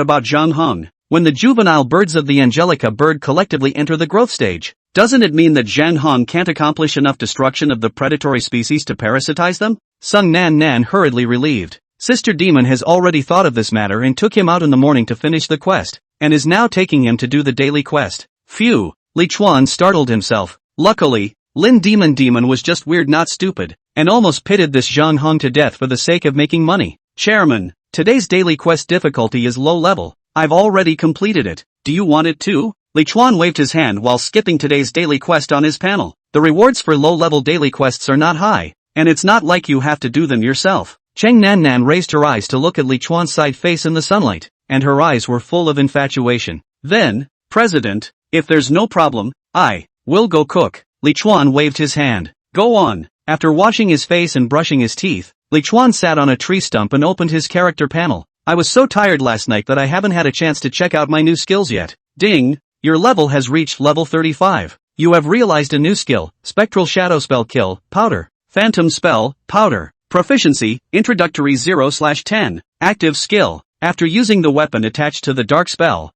[SPEAKER 2] about Zheng Heng?
[SPEAKER 1] When the juvenile birds of the Angelica bird collectively enter the growth stage,
[SPEAKER 2] doesn't it mean that Zheng Heng can't accomplish enough destruction of the predatory species to parasitize them?
[SPEAKER 1] Sung Nan Nan hurriedly relieved. Sister Demon has already thought of this matter and took him out in the morning to finish the quest, and is now taking him to do the daily quest.
[SPEAKER 2] Phew,
[SPEAKER 1] Li Chuan startled himself. Luckily, Lin Demon was just weird, not stupid, and almost pitted this Zhang Heng to death for the sake of making money.
[SPEAKER 2] Chairman,
[SPEAKER 1] today's daily quest difficulty is low level.
[SPEAKER 2] I've already completed it. Do you want it too? Li Chuan waved his hand while skipping today's daily quest on his panel.
[SPEAKER 1] The rewards for low-level daily quests are not high,
[SPEAKER 2] and it's not like you have to do them yourself.
[SPEAKER 1] Cheng Nan Nan raised her eyes to look at Li Chuan's side face in the sunlight, and her eyes were full of infatuation.
[SPEAKER 2] Then, President, if there's no problem, I will go cook.
[SPEAKER 1] Li Chuan waved his hand.
[SPEAKER 2] Go on.
[SPEAKER 1] After washing his face and brushing his teeth, Li Chuan sat on a tree stump and opened his character panel. I was so tired last night that I haven't had a chance to check out my new skills yet.
[SPEAKER 2] Ding!
[SPEAKER 1] Your level has reached level 35. You have realized a new skill, Spectral Shadow Spell Kill, Powder.
[SPEAKER 2] Phantom Spell, Powder. Proficiency, Introductory 0/10. Active Skill.
[SPEAKER 1] After using the weapon attached to the Dark Spell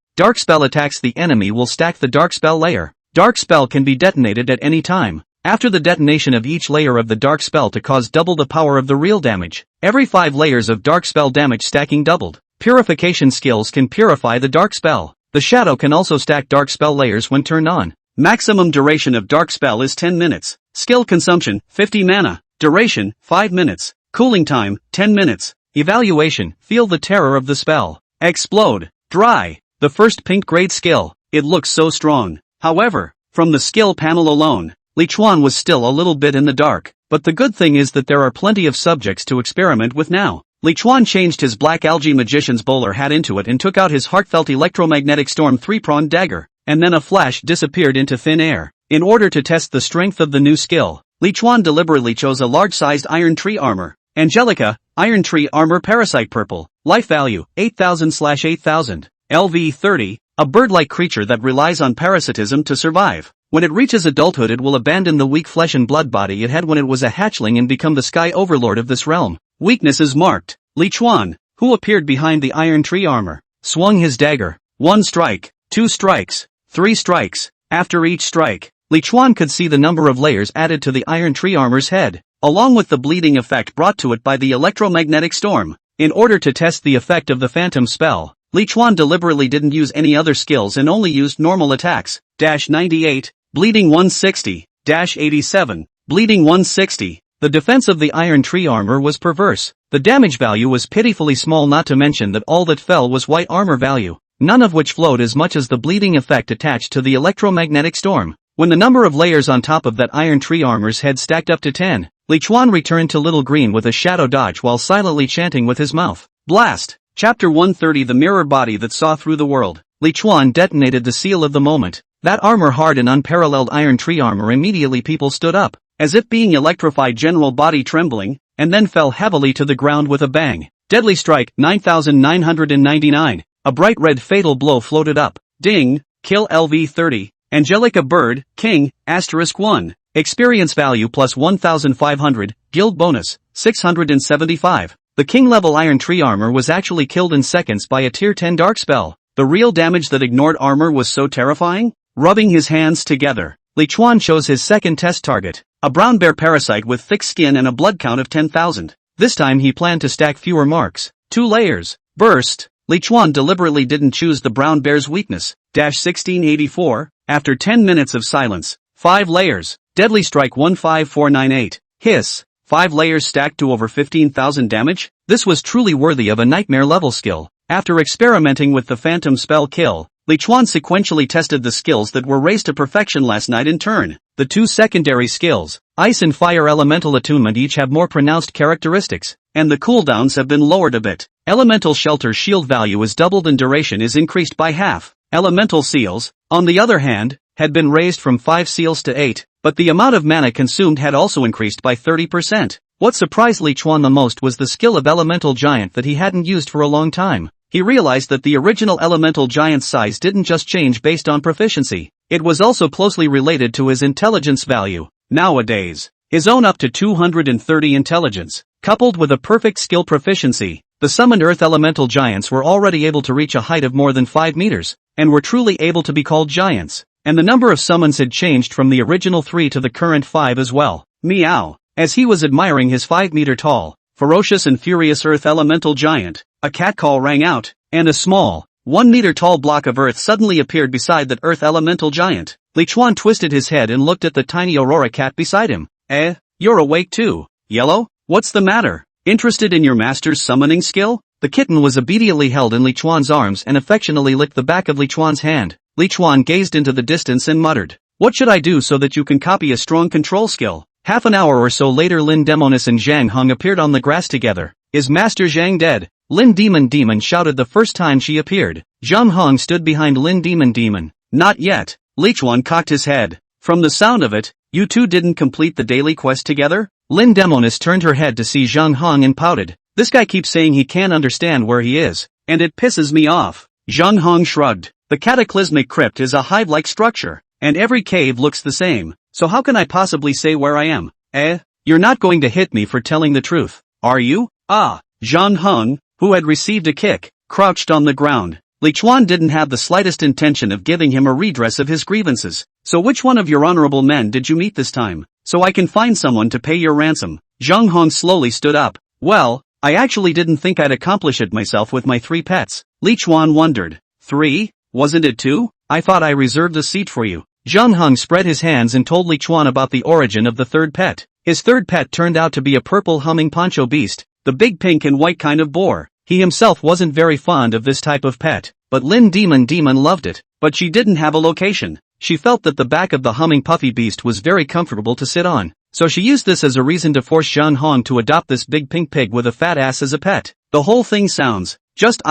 [SPEAKER 1] attacks the enemy will stack the Dark Spell layer. Dark Spell can be detonated at any time. After the detonation of each layer of the Dark Spell to cause double the power of the real damage. Every 5 layers of Dark Spell damage stacking doubled. Purification skills can purify the Dark Spell. The Shadow can also stack Dark Spell layers when turned on.
[SPEAKER 2] Maximum duration of Dark Spell is 10 minutes. Skill consumption, 50 mana. Duration, 5 minutes. Cooling time, 10 minutes.
[SPEAKER 1] Evaluation, feel the terror of the spell.
[SPEAKER 2] Explode. Dry. The first pink grade skill. It looks so strong. However, from the skill panel alone, Li Chuan was still a little bit in the dark, but the good thing is that there are plenty of subjects to experiment with now. Li Chuan changed his black algae magician's bowler hat into it and took out his heartfelt electromagnetic storm 3-pronged dagger, and then a flash disappeared into thin air. In order to test the strength of the new skill, Li Chuan deliberately chose a large-sized iron tree armor. Angelica, Iron Tree Armor Parasite Purple, Life Value, 8000/8000, LV 30, a bird-like creature that relies on parasitism to survive. When it reaches adulthood it will abandon the weak flesh and blood body it had when it was a hatchling and become the sky overlord of this realm. Weakness is marked. Li Chuan, who appeared behind the iron tree armor, swung his dagger. 1 strike, 2 strikes, 3 strikes. After each strike, Li Chuan could see the number of layers added to the iron tree armor's head, along with the bleeding effect brought to it by the electromagnetic storm. In order to test the effect of the phantom spell, Li Chuan deliberately didn't use any other skills and only used normal attacks. 98, bleeding 160, 87, bleeding 160. The defense of the iron tree armor was perverse. The damage value was pitifully small, not to mention that all that fell was white armor value, none of which flowed as much as the bleeding effect attached to the electromagnetic storm. When the number of layers on top of that iron tree armor's head stacked up to 10, Li Chuan returned to Little Green with a shadow dodge while silently chanting with his mouth. Blast! Chapter 130 The Mirror Body That Saw Through the World. Li Chuan detonated the seal of the moment. That armor-hard and unparalleled iron tree armor. Immediately people stood up, as if being electrified, general body trembling, and then fell heavily to the ground with a bang. Deadly Strike, 9999. A bright red fatal blow floated up. Ding! Kill LV 30. Angelica Bird, King, *1. Experience value plus 1500, guild bonus, 675. The king level iron tree armor was actually killed in seconds by a tier 10 dark spell. The real damage that ignored armor was so terrifying? Rubbing his hands together, Li Chuan chose his second test target, a brown bear parasite with thick skin and a blood count of 10,000. This time he planned to stack fewer marks. 2 layers. Burst. Li Chuan deliberately didn't choose the brown bear's weakness. 1684. After 10 minutes of silence. 5 layers. Deadly Strike 15498. Hiss. 5 layers stacked to over 15,000 damage? This was truly worthy of a nightmare level skill. After experimenting with the phantom spell kill, Li Chuan sequentially tested the skills that were raised to perfection last night in turn. The 2 secondary skills, Ice and Fire Elemental Attunement, each have more pronounced characteristics, and the cooldowns have been lowered a bit. Elemental Shelter's shield value is doubled and duration is increased by half. Elemental Seals, on the other hand,
[SPEAKER 1] had been raised from 5 seals to 8, but the amount of mana consumed had also increased by 30%. What surprised Li Chuan the most was the skill of Elemental Giant that he hadn't used for a long time. He realized that the original Elemental Giant's size didn't just change based on proficiency, it was also closely related to his intelligence value. Nowadays, his own up to 230 intelligence, coupled with a perfect skill proficiency, the summoned Earth Elemental Giants were already able to reach a height of more than 5 meters, and were truly able to be called giants. And the number of summons had changed from the original 3 to the current 5 as well. Meow. As he was admiring his 5-meter-tall, ferocious and furious Earth Elemental Giant, a catcall rang out, and a small, 1-meter-tall block of earth suddenly appeared beside that Earth Elemental Giant. Li Chuan twisted his head and looked at the tiny Aurora cat beside him. You're awake too, Yellow? What's the matter? Interested in your master's summoning skill? The kitten was obediently held in Li Chuan's arms and affectionately licked the back of Li Chuan's hand. Li Chuan gazed into the distance and muttered, "What should I do so that you can copy a strong control skill?" Half an hour or so later, Lin Demonis and Zhang Heng appeared on the grass together. "Is Master Zhang dead?" Lin Demon shouted the first time she appeared. Zhang Heng stood behind Lin Demon. "Not yet." Li Chuan cocked his head. "From the sound of it, you two didn't complete the daily quest together?" Lin Demonis turned her head to see Zhang Heng and pouted. "This guy keeps saying he can't understand where he is, and it pisses me off." Zhang Heng shrugged. "The cataclysmic crypt is a hive-like structure, and every cave looks the same, so how can I possibly say where I am? You're not going to hit me for telling the truth, are you? Zhang Heng, who had received a kick, crouched on the ground. Li Chuan didn't have the slightest intention of giving him a redress of his grievances. "So which one of your honorable men did you meet this time? So I can find someone to pay your ransom." Zhang Heng slowly stood up. "Well, I actually didn't think I'd accomplish it myself with my 3 pets. Li Chuan wondered. 3? Wasn't it 2? I thought I reserved a seat for you." Zhang Heng spread his hands and told Li Chuan about the origin of the 3rd pet. His 3rd pet turned out to be a purple humming poncho beast, the big pink and white kind of boar. He himself wasn't very fond of this type of pet, but Lin Demon loved it. But she didn't have a location. She felt that the back of the humming puffy beast was very comfortable to sit on, so she used this as a reason to force Zhang Heng to adopt this big pink pig with a fat ass as a pet. The whole thing sounds just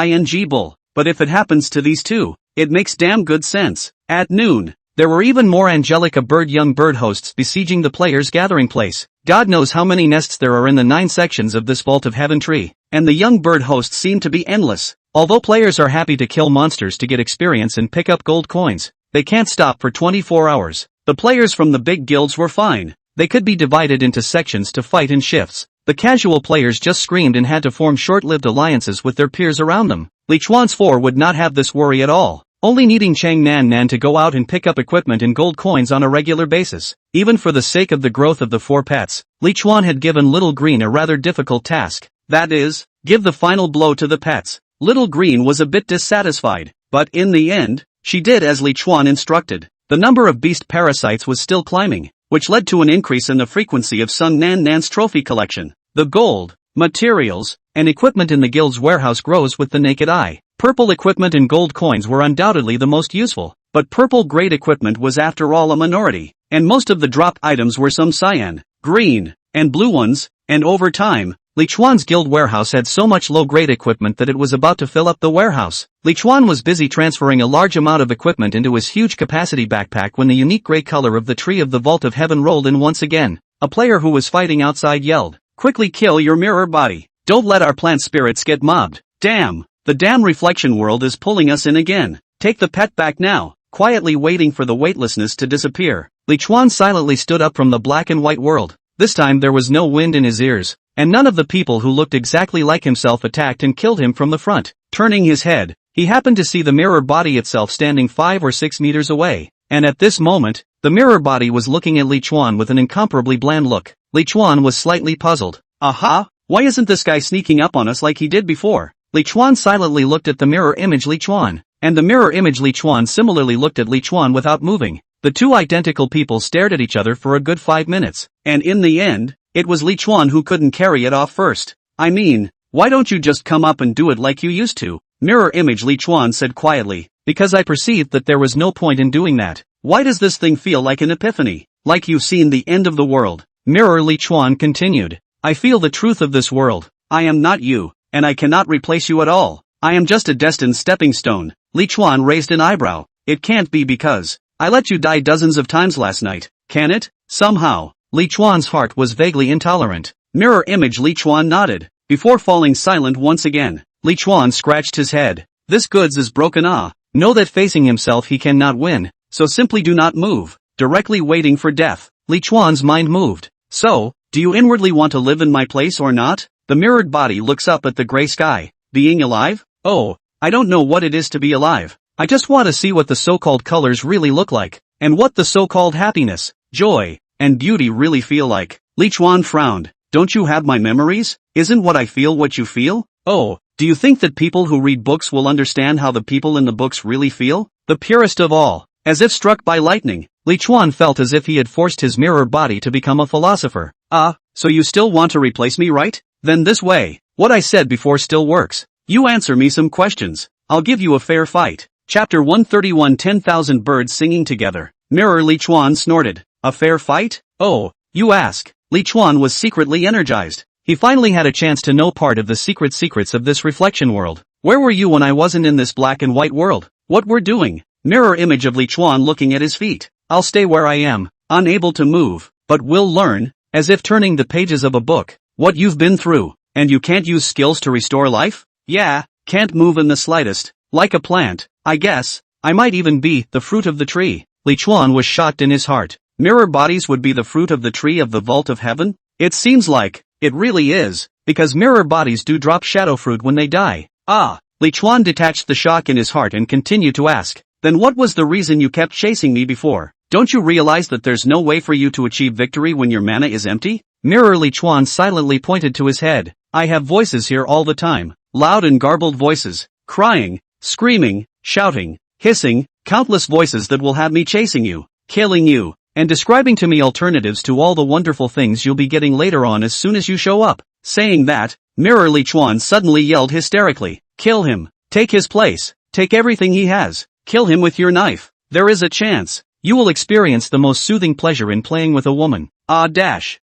[SPEAKER 1] bull, but if it happens to these two, it makes damn good sense. At noon, there were even more Angelica young bird hosts besieging the players' gathering place. God knows how many nests there are in the 9 sections of this Vault of Heaven tree, and the young bird hosts seem to be endless. Although players are happy to kill monsters to get experience and pick up gold coins, they can't stop for 24 hours. The players from the big guilds were fine. They could be divided into sections to fight in shifts. The casual players just screamed and had to form short-lived alliances with their peers around them. Li Chuan's 4 would not have this worry at all, only needing Chang Nan to go out and pick up equipment and gold coins on a regular basis. Even for the sake of the growth of the 4 pets, Li Chuan had given Little Green a rather difficult task. That is, give the final blow to the pets. Little Green was a bit dissatisfied, but in the end, she did as Li Chuan instructed. The number of beast parasites was still climbing, which led to an increase in the frequency of Sung Nan's trophy collection. The gold, materials, and equipment in the guild's warehouse grows with the naked eye. Purple equipment and gold coins were undoubtedly the most useful, but purple grade equipment was after all a minority, and most of the drop items were some cyan, green, and blue ones, and over time, Li Chuan's guild warehouse had so much low-grade equipment that it was about to fill up the warehouse. Li Chuan was busy transferring a large amount of equipment into his huge capacity backpack when the unique gray color of the tree of the Vault of Heaven rolled in once again. A player who was fighting outside yelled, "Quickly kill your mirror body. Don't let our plant spirits get mobbed. Damn, the damn reflection world is pulling us in again. Take the pet back now." Quietly waiting for the weightlessness to disappear, Li Chuan silently stood up from the black and white world. This time there was no wind in his ears, and none of the people who looked exactly like himself attacked and killed him from the front. Turning his head, he happened to see the mirror body itself standing 5 or 6 meters away, and at this moment, the mirror body was looking at Li Chuan with an incomparably bland look. Li Chuan was slightly puzzled. Aha, why isn't this guy sneaking up on us like he did before? Li Chuan silently looked at the mirror image Li Chuan, and the mirror image Li Chuan similarly looked at Li Chuan without moving. The two identical people stared at each other for a good 5 minutes, and in the end, it was Li Chuan who couldn't carry it off first. "I mean, why don't you just come up and do it like you used to?" Mirror image Li Chuan said quietly. "Because I perceived that there was no point in doing that." "Why does this thing feel like an epiphany? Like you've seen the end of the world?" Mirror Li Chuan continued. "I feel the truth of this world. I am not you, and I cannot replace you at all. I am just a destined stepping stone." Li Chuan raised an eyebrow. "It can't be because
[SPEAKER 2] I let you die dozens of times last night, can it? Somehow. Li Chuan's heart was vaguely intolerant. Mirror image. Li Chuan nodded, before falling silent once again. Li Chuan scratched his head. This goods is broken. Know that facing himself he cannot win, so simply do not move, directly waiting for death. Li Chuan's mind moved. So, do you inwardly want to live in my place or not? The mirrored body looks up at the gray sky. Being alive? Oh, I don't know what it is to be alive. I just want to see what the so-called colors really look like, and what the so-called happiness, joy, and beauty really feel like. Li Chuan frowned. Don't you have my memories? Isn't what I feel what you feel? Oh, do you think that people who read books will understand how the people in the books really feel? The purest of all. As if struck by lightning, Li Chuan felt as if he had forced his mirror body to become a philosopher. So you still want to replace me, right? Then this way. What I said before still works. You answer me some questions. I'll give you a fair fight. Chapter 131. 10,000 birds singing together. Mirror. Li Chuan snorted. A fair fight? Oh, you ask. Li Chuan was secretly energized. He finally had a chance to know part of the secrets of this reflection world. Where were you when I wasn't in this black and white world? What we're doing? Mirror image of Li Chuan looking at his feet. I'll stay where I am, unable to move, but will learn, as if turning the pages of a book, what you've been through. And you can't use skills to restore life? Yeah, can't move in the slightest. Like a plant, I guess. I might even be the fruit of the tree. Li Chuan was shocked in his heart. Mirror bodies would be the fruit of the tree of the vault of heaven? It seems like it really is, because mirror bodies do drop shadow fruit when they die. Li Chuan detached the shock in his heart and continued to ask, then what was the reason you kept chasing me before? Don't you realize that there's no way for you to achieve victory when your mana is empty? Mirror. Li Chuan silently pointed to his head. I have voices here all the time, loud and garbled voices, crying, screaming, shouting, hissing, countless voices that will have me chasing you, killing you, and describing to me alternatives to all the wonderful things you'll be getting later on as soon as you show up. Saying that, Mirror. Li Chuan suddenly yelled hysterically, kill him, take his place, take everything he has, kill him with your knife. There is a chance you will experience the most soothing pleasure in playing with a woman.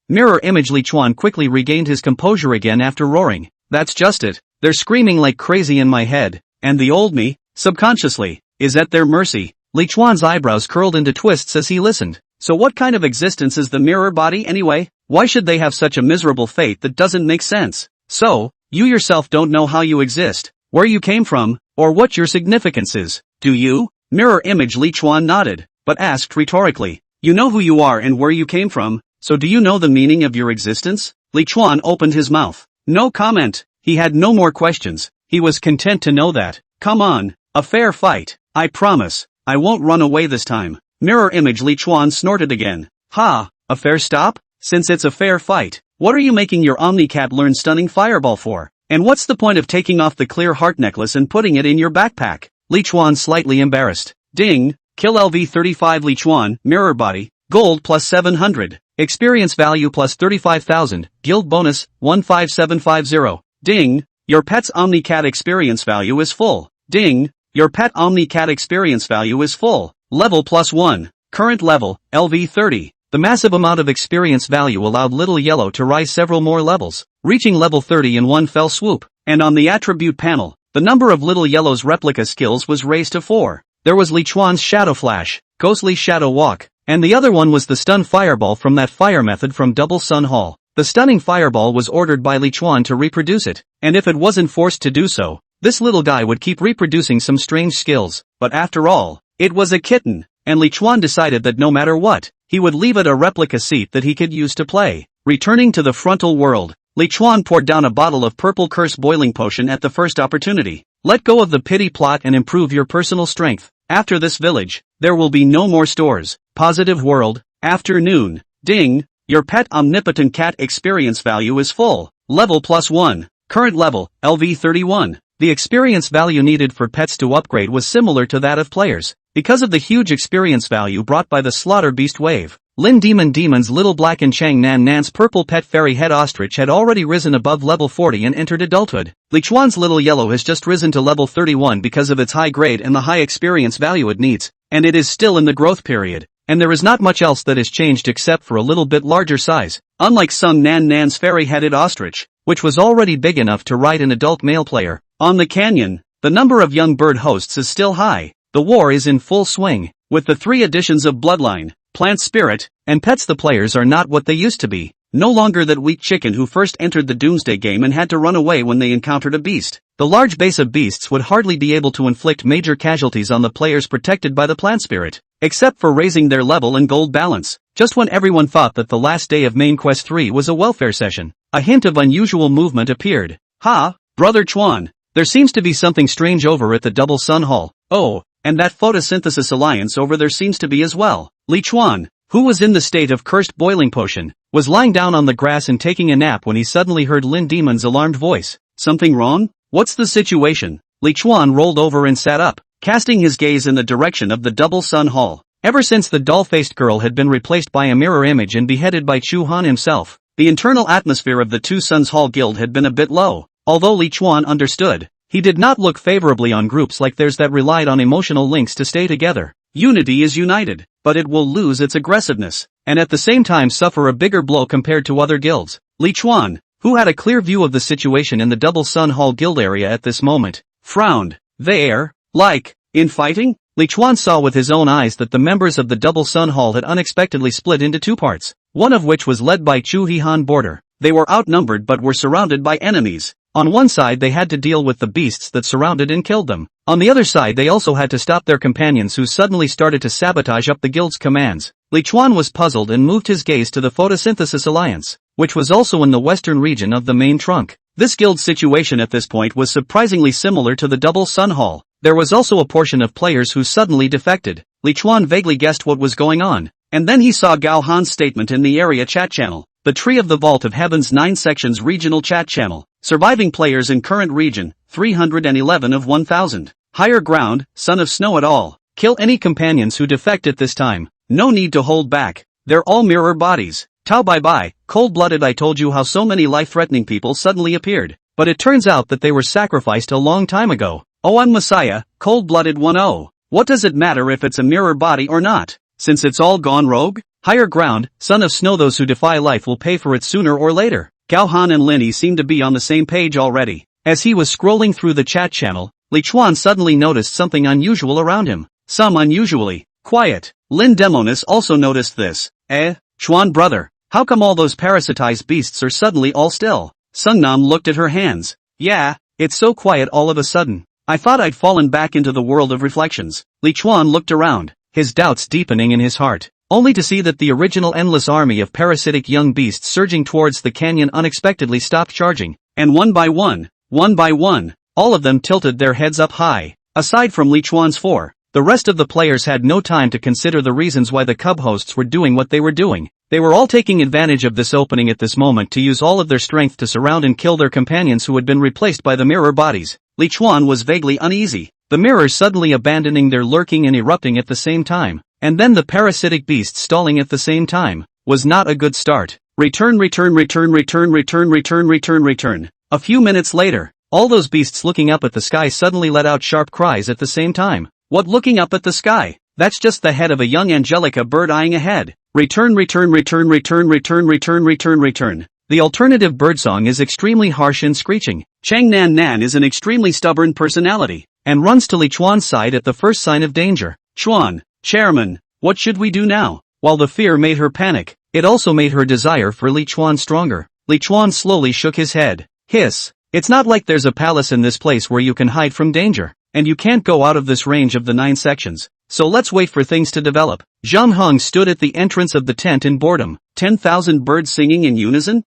[SPEAKER 2] Mirror image. Li Chuan quickly regained his composure again after roaring. That's just it, they're screaming like crazy in my head, and the old me, subconsciously, is at their mercy. Li Chuan's eyebrows curled into twists as he listened. So what kind of existence is the mirror body anyway? Why should they have such a miserable fate that doesn't make sense? So, you yourself don't know how you exist, where you came from, or what your significance is, do you? Mirror image. Li Chuan nodded, but asked rhetorically. You know who you are and where you came from, so do you know the meaning of your existence? Li Chuan opened his mouth. No comment. He had no more questions. He was content to know that. Come on, a fair fight. I promise, I won't run away this time. Mirror image. Li Chuan snorted again. A fair stop? Since it's a fair fight, what are you making your OmniCat learn stunning fireball for? And what's the point of taking off the clear heart necklace and putting it in your backpack? Li Chuan slightly embarrassed. Ding, kill LV35. Li Chuan, mirror body, gold plus 700, experience value plus 35,000, guild bonus, 15750. Ding, your pet's OmniCat experience value is full. Ding, your pet OmniCat experience value is full. Level plus 1. Current level, LV30. The massive amount of experience value allowed Little Yellow to rise several more levels, reaching level 30 in one fell swoop. And on the attribute panel, the number of Little Yellow's replica skills was raised to 4. There was Li Chuan's Shadow Flash, Ghostly Shadow Walk, and the other one was the Stun Fireball from that fire method from Double Sun Hall. The Stunning Fireball was ordered by Li Chuan to reproduce it, and if it wasn't forced to do so, this little guy would keep reproducing some strange skills. But after all, it was a kitten, and Li Chuan decided that no matter what, he would leave it a replica seat that he could use to play. Returning to the frontal world, Li Chuan poured down a bottle of purple curse boiling potion at the first opportunity. Let go of the pity plot and improve your personal strength. After this village, there will be no more stores. Positive world, afternoon. Ding, your pet omnipotent cat experience value is full. Level plus 1. Current level, LV31. The experience value needed for pets to upgrade was similar to that of players, because of the huge experience value brought by the Slaughter Beast wave. Lin Demon's little black and Chang Nan's purple pet fairy head ostrich had already risen above level 40 and entered adulthood. Li Chuan's Little Yellow has just risen to level 31 because of its high grade and the high experience value it needs, and it is still in the growth period, and there is not much else that has changed except for a little bit larger size, unlike Sung Nan's fairy-headed ostrich, which was already big enough to ride an adult male player. On the canyon, the number of young bird hosts is still high. The war is in full swing. With the 3 additions of Bloodline, Plant Spirit,
[SPEAKER 1] and Pets, the players are not what they used to be.
[SPEAKER 2] No longer that weak chicken who first entered the Doomsday game and had to run away when they encountered a beast.
[SPEAKER 1] The large base of beasts would hardly be able to inflict major casualties on the players protected by the Plant Spirit,
[SPEAKER 2] except for raising their level and gold balance.
[SPEAKER 1] Just when everyone thought that the last day of Main Quest 3 was a welfare session, a hint of unusual movement appeared.
[SPEAKER 2] Ha, Brother Chuan.
[SPEAKER 1] There seems to be something strange over at the Double Sun Hall.
[SPEAKER 2] Oh, and that photosynthesis alliance over there seems to be as well. Li Chuan, who was in the state of cursed boiling potion,
[SPEAKER 1] was lying down on the grass and taking a nap when he suddenly heard Lin Demon's alarmed voice.
[SPEAKER 2] Something wrong? What's the situation?
[SPEAKER 1] Li Chuan rolled over and sat up,
[SPEAKER 2] casting his gaze in the direction of the Double Sun Hall.
[SPEAKER 1] Ever since the doll-faced girl had been replaced by a mirror image and beheaded by Chu Han himself,
[SPEAKER 2] the internal atmosphere of the Two Suns Hall Guild had been a bit low. Although Li Chuan understood,
[SPEAKER 1] he did not look favorably on groups like theirs that relied on emotional links to stay together.
[SPEAKER 2] Unity is united, but it will lose its aggressiveness,
[SPEAKER 1] and at the same time suffer a bigger blow compared to other guilds.
[SPEAKER 2] Li Chuan,
[SPEAKER 1] who had a clear view of the situation in the Double Sun Hall Guild area at this moment,
[SPEAKER 2] frowned.
[SPEAKER 1] There,
[SPEAKER 2] like, in fighting?
[SPEAKER 1] Li Chuan saw with his own eyes that the members of the Double Sun Hall had unexpectedly split into 2 parts, one of which was led by Chu Hihan Border.
[SPEAKER 2] They were outnumbered but were surrounded by enemies.
[SPEAKER 1] On one side they had to deal with the beasts that surrounded and killed them. On the other side they also had to stop their companions who suddenly started to sabotage up the guild's commands. Li Chuan was puzzled and moved his gaze to the Photosynthesis Alliance, which was also in the western region of the main trunk.
[SPEAKER 2] This guild's situation at this point was surprisingly similar to the Double Sun Hall.
[SPEAKER 1] There was also a portion of players who suddenly defected.
[SPEAKER 2] Li Chuan vaguely guessed what was going on, and then he saw Gao Han's statement in the area chat channel. The Tree of the Vault of Heaven's 9 sections regional chat channel. Surviving players in current region, 311 of 1000. Higher ground, Son of Snow et al.
[SPEAKER 1] Kill any companions who defect at this time.
[SPEAKER 2] No need to hold back. They're all mirror bodies.
[SPEAKER 1] Tao bye bye, cold-blooded. I told you how so many life-threatening people suddenly appeared, but it turns out that they were sacrificed a long time ago.
[SPEAKER 2] Oh, I'm Messiah, cold-blooded 1-0. What does it matter if it's a mirror body or not, since it's all gone rogue?
[SPEAKER 1] Higher ground, Son of Snow. Those who defy life will pay for it sooner or later.
[SPEAKER 2] Gao Han and Linny seemed to be on the same page already.
[SPEAKER 1] As he was scrolling through the chat channel, Li Chuan suddenly noticed something unusual around him.
[SPEAKER 2] Some unusually quiet. Lin Demonis also noticed this.
[SPEAKER 1] Chuan brother, how come all those parasitized beasts are suddenly all still?
[SPEAKER 2] Sungnam looked at her hands.
[SPEAKER 1] Yeah, it's so quiet all of a sudden.
[SPEAKER 2] I thought I'd fallen back into the world of reflections.
[SPEAKER 1] Li Chuan looked around, his doubts deepening in his heart, only to see that the original endless army of parasitic young beasts surging towards the canyon unexpectedly stopped charging,
[SPEAKER 2] and one by one,
[SPEAKER 1] all of them tilted their heads up high.
[SPEAKER 2] Aside from Li Chuan's 4,
[SPEAKER 1] the rest of the players had no time to consider the reasons why the cub hosts were doing what they were doing. They were all taking advantage of this opening at this moment to use all of their strength to surround and kill their companions who had been replaced by the mirror bodies.
[SPEAKER 2] Li Chuan was vaguely uneasy.
[SPEAKER 1] The mirrors suddenly abandoning their lurking and erupting at the same time, and then the parasitic beasts stalling at the same time, was not a good start.
[SPEAKER 2] Return.
[SPEAKER 1] A few minutes later, all those beasts looking up at the sky suddenly let out sharp cries at the same time.
[SPEAKER 2] What looking up at the sky? That's just the head of a young Angelica bird eyeing ahead.
[SPEAKER 1] Return. The alternative birdsong is extremely harsh and screeching.
[SPEAKER 2] Chang Nan Nan is an extremely stubborn personality,
[SPEAKER 1] and runs to Li Chuan's side at the first sign of danger.
[SPEAKER 2] Chuan, Chairman, what should we do now?
[SPEAKER 1] While the fear made her panic, it also made her desire for Li Chuan stronger. Li Chuan slowly shook his head. Hiss. It's not like there's a palace in this place where you can hide from danger, and you can't go out of this range of the 9 sections. So let's wait for things to develop. Zhang Heng stood at the entrance of the tent in boredom.
[SPEAKER 2] 10,000 birds singing in unison?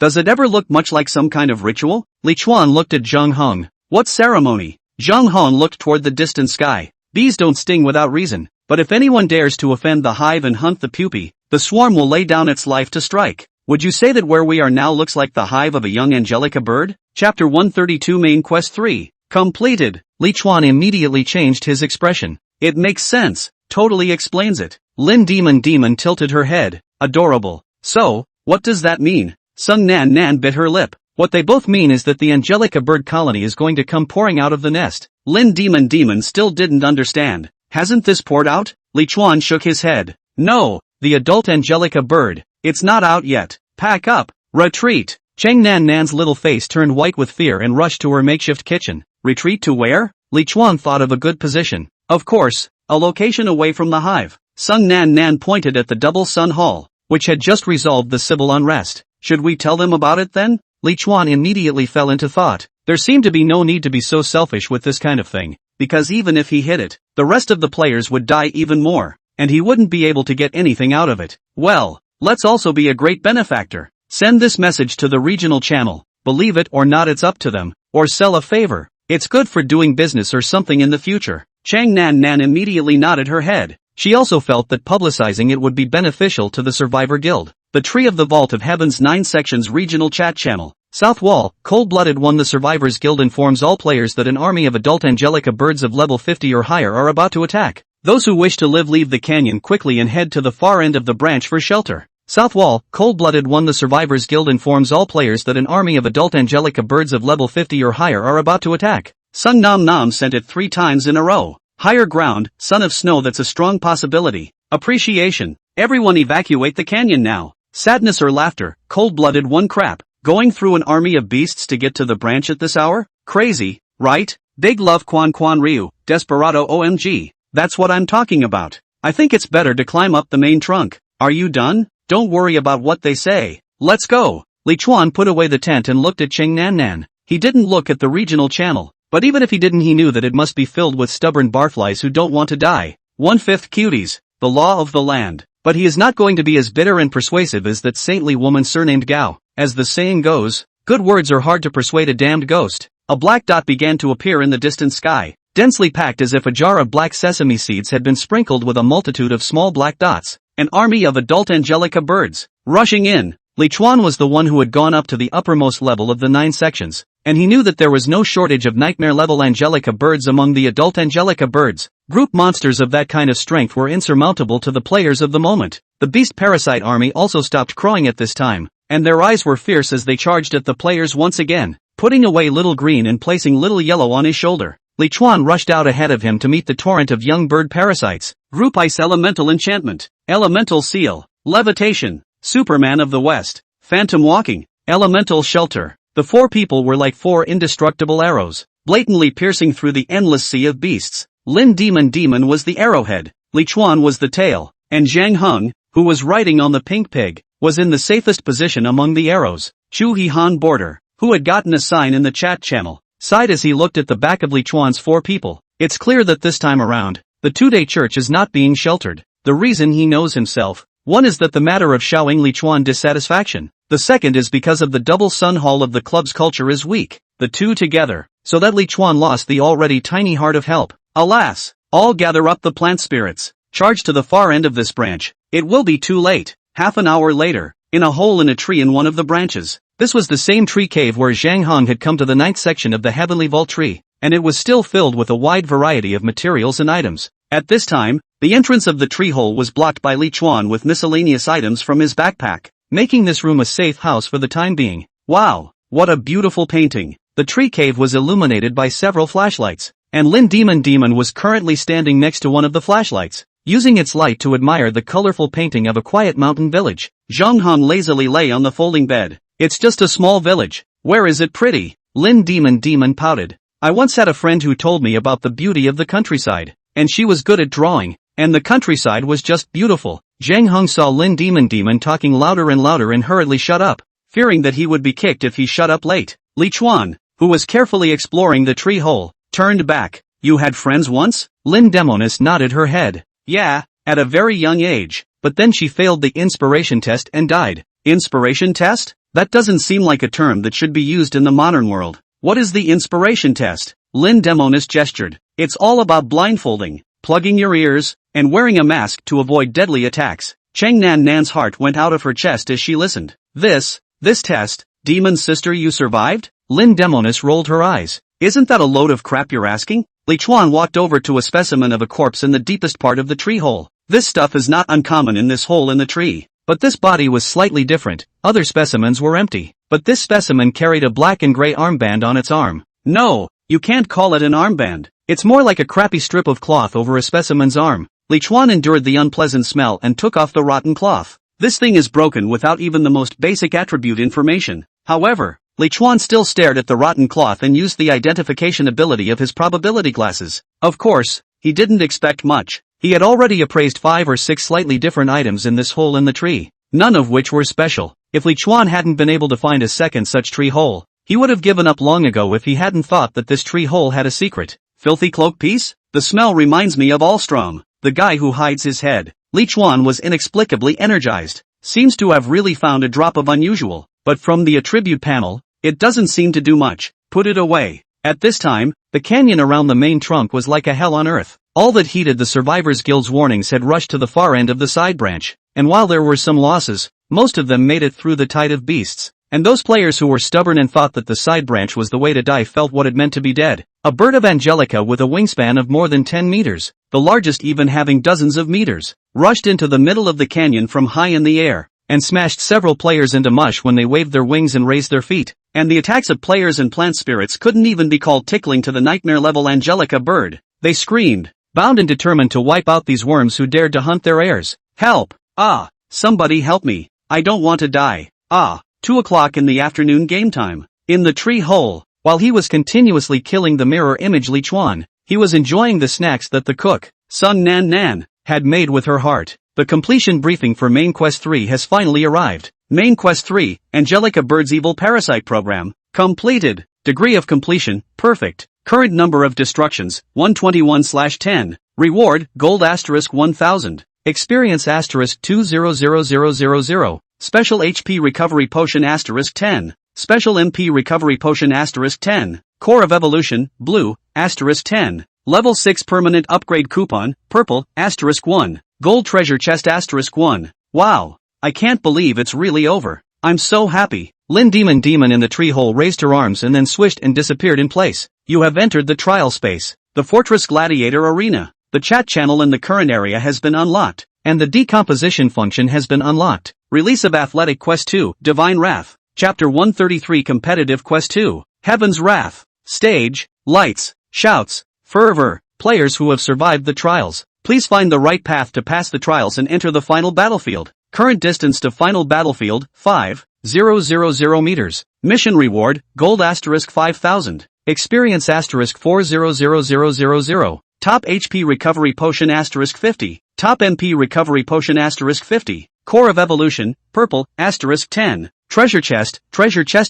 [SPEAKER 2] Does it ever look much like some kind of ritual?
[SPEAKER 1] Li Chuan looked at Zhang Heng.
[SPEAKER 2] What ceremony?
[SPEAKER 1] Zhang Heng looked toward the distant sky. Bees don't sting without reason, but if anyone dares to offend the hive and hunt the pupae, the swarm will lay down its life to strike. Would you say that where we are now looks like the hive of a young Angelica bird?
[SPEAKER 2] Chapter 132 Main Quest 3. Completed.
[SPEAKER 1] Li Chuan immediately changed his expression.
[SPEAKER 2] It makes sense. Totally explains it.
[SPEAKER 1] Lin Demon tilted her head.
[SPEAKER 2] Adorable. So, what does that mean?
[SPEAKER 1] Sung Nan Nan bit her lip. What they both mean is that the Angelica bird colony is going to come pouring out of the nest.
[SPEAKER 2] Lin Demon still didn't understand. Hasn't this poured out?
[SPEAKER 1] Li Chuan shook his head.
[SPEAKER 2] No,
[SPEAKER 1] the adult Angelica bird.
[SPEAKER 2] It's not out yet. Pack up. Retreat.
[SPEAKER 1] Chang Nan Nan's little face turned white with fear and rushed to her makeshift kitchen.
[SPEAKER 2] Retreat to where?
[SPEAKER 1] Li Chuan thought of a good position.
[SPEAKER 2] Of course, a location away from the hive. Sung Nan Nan pointed at the double sun hall, which had just resolved the civil unrest. Should we tell them about it then?
[SPEAKER 1] Li Chuan immediately fell into thought. There seemed to be no need to be so selfish with this kind of thing,
[SPEAKER 2] because even if he hid it, the rest of the players would die even more, and he wouldn't be able to get anything out of it. Well, let's also be a great benefactor. Send this message to the regional channel. Believe it or not, it's up to them. Or sell a favor. It's good for doing business or something in the future. Chang Nan Nan immediately nodded her head. She also felt that publicizing it would be beneficial to the Survivor Guild. The Tree of the Vault of Heaven's 9 sections regional chat channel. South Wall, Cold-Blooded One. The Survivors Guild informs all players that an army of adult Angelica birds of level 50 or higher are about to attack. Those who wish to live leave the canyon quickly and head to the far end of the branch for shelter. South Wall, Cold-Blooded One. The Survivors Guild informs all players that an army of adult Angelica birds of level 50 or higher are about to attack. Sung Nam Nam sent it 3 times in a row. Higher ground, son of snow. That's a strong possibility. Appreciation. Everyone evacuate the canyon now. Sadness or laughter, Cold-Blooded One. Crap. Going through an army of beasts to get to the branch at this hour? Crazy, right? Big love Quan Quan Ryu, Desperado OMG. That's what I'm talking about. I think it's better to climb up the main trunk. Are you done? Don't worry about what they say. Let's go. Li Chuan put away the tent and looked at Cheng Nan Nan. He didn't look at the regional channel, but even if he didn't, he knew that it must be filled with stubborn barflies who don't want to die. 1/5 cuties, the law of the land. But he is not going to be as bitter and persuasive as that saintly woman surnamed Gao. As the saying goes, good words are hard to persuade a damned ghost. A black dot began to appear in the distant sky, densely packed as if a jar of black sesame seeds had been sprinkled with a multitude of small black dots. An army of adult Angelica birds, rushing in. Li Chuan was the one who had gone up to the uppermost level of the 9 sections, and he knew that there was no shortage of nightmare-level Angelica birds among the adult Angelica birds. Group monsters of that kind of strength were insurmountable to the players of the moment. The beast parasite army also stopped crowing at this time, and their eyes were fierce as they charged at the players once again, putting away Little Green and placing Little Yellow on his shoulder. Li Chuan rushed out ahead of him to meet the torrent of young bird parasites. Group Ice Elemental Enchantment, Elemental Seal, Levitation, Superman of the West, Phantom Walking, Elemental Shelter. The 4 people were like 4 indestructible arrows, blatantly piercing through the endless sea of beasts. Lin Demon was the arrowhead, Li Chuan was the tail, and Zhang Heng, who was riding on the pink pig, was in the safest position among the arrows. Chu He-han Border, who had gotten a sign in the chat channel, sighed as he looked at the back of Li Chuan's 4 people. It's clear that this time around, the 2-day church is not being sheltered. The reason he knows himself. One is that the matter of showing Li Chuan dissatisfaction. The second is because of the double sun hall of the club's culture is weak. The 2 together, so that Li Chuan lost the already tiny heart of help. Alas! All gather up the plant spirits. Charge to the far end of this branch. It will be too late. Half an hour later, in a hole in a tree in one of the branches. This was the same tree cave where Zhang Heng had come to the 9th section of the Heavenly Vault tree, and it was still filled with a wide variety of materials and items. At this time, the entrance of the tree hole was blocked by Li Chuan with miscellaneous items from his backpack, making this room a safe house for the time being. Wow, what a beautiful painting. The tree cave was illuminated by several flashlights, and Lin Demon was currently standing next to one of the flashlights, using its light to admire the colorful painting of a quiet mountain village. Zhang Han lazily lay on the folding bed. It's just a small village. Where is it pretty? Lin Demon pouted. I once had a friend who told me about the beauty of the countryside, and she was good at drawing, and the countryside was just beautiful. Zhang Heng saw Lin Demon talking louder and louder and hurriedly shut up, fearing that he would be kicked if he shut up late. Li Chuan, who was carefully exploring the tree hole, turned back. You had friends once? Lin Demonis nodded her head. Yeah, at a very young age, but then she failed the inspiration test and died. Inspiration test? That doesn't seem like a term that should be used in the modern world. What is the inspiration test? Lin Demonis gestured. It's all about blindfolding, plugging your ears, and wearing a mask to avoid deadly attacks. Cheng Nan Nan's heart went out of her chest as she listened. This test, Demon Sister, you survived? Lin Demonis rolled her eyes. Isn't that a load of crap you're asking? Li Chuan walked over to a specimen of a corpse in the deepest part of the tree hole. This stuff is not uncommon in this hole in the tree. But this body was slightly different. Other specimens were empty, but this specimen carried a black and gray armband on its arm. No, you can't call it an armband. It's more like a crappy strip of cloth over a specimen's arm. Li Chuan endured the unpleasant smell and took off the rotten cloth. This thing is broken without even the most basic attribute information. However, Li Chuan still stared at the rotten cloth and used the identification ability of his probability glasses. Of course, he didn't expect much. He had already appraised 5 or 6 slightly different items in this hole in the tree, none of which were special. If Li Chuan hadn't been able to find a second such tree hole, he would have given up long ago if he hadn't thought that this tree hole had a secret. Filthy cloak piece? The smell reminds me of Alstrom, the guy who hides his head. Li Chuan was inexplicably energized. Seems to have really found a drop of unusual, but from the attribute panel, it doesn't seem to do much. Put it away. At this time, the canyon around the main trunk was like a hell on earth. All that heeded the Survivors Guild's warnings had rushed to the far end of the side branch, and while there were some losses, most of them made it through the tide of beasts. And those players who were stubborn and thought that the side branch was the way to die felt what it meant to be dead. A bird of Angelica with a wingspan of more than 10 meters, the largest even having dozens of meters, rushed into the middle of the canyon from high in the air, and smashed several players into mush when they waved their wings and raised their feet. And the attacks of players and plant spirits couldn't even be called tickling to the nightmare-level Angelica bird. They screamed, bound and determined to wipe out these worms who dared to hunt their heirs. Help! Ah! Somebody help me! I don't want to die. Ah! 2 o'clock in the afternoon game time. In the tree hole, while he was continuously killing the mirror image Li Chuan, he was enjoying the snacks that the cook, Sung Nan Nan, had made with her heart. The completion briefing for Main Quest 3 has finally arrived. Main Quest 3, Angelica Bird's Evil Parasite Program, completed. Degree of completion, perfect. Current number of destructions, 121/10. Reward, gold * 1000. Experience * 200000. Special HP recovery potion * 10. Special MP recovery potion * 10. Core of Evolution, blue, * 10. Level 6 permanent upgrade coupon, purple, * 1. Gold treasure chest * 1. Wow. I can't believe it's really over. I'm so happy. Lin Demon in the tree hole raised her arms and then swished and disappeared in place. You have entered the trial space. The Fortress Gladiator Arena. The chat channel in the current area has been unlocked, and the decomposition function has been unlocked. Release of Athletic Quest 2, Divine Wrath. Chapter 133 Competitive Quest 2, Heaven's Wrath. Stage, lights, shouts, fervor. Players who have survived the trials, please find the right path to pass the trials and enter the final battlefield. Current distance to final battlefield, 5,000 meters. Mission reward, gold * 5000. Experience * 4,00000. Top HP recovery potion * 50. Top MP recovery potion * 50. Core of Evolution, purple, * 10. Treasure chest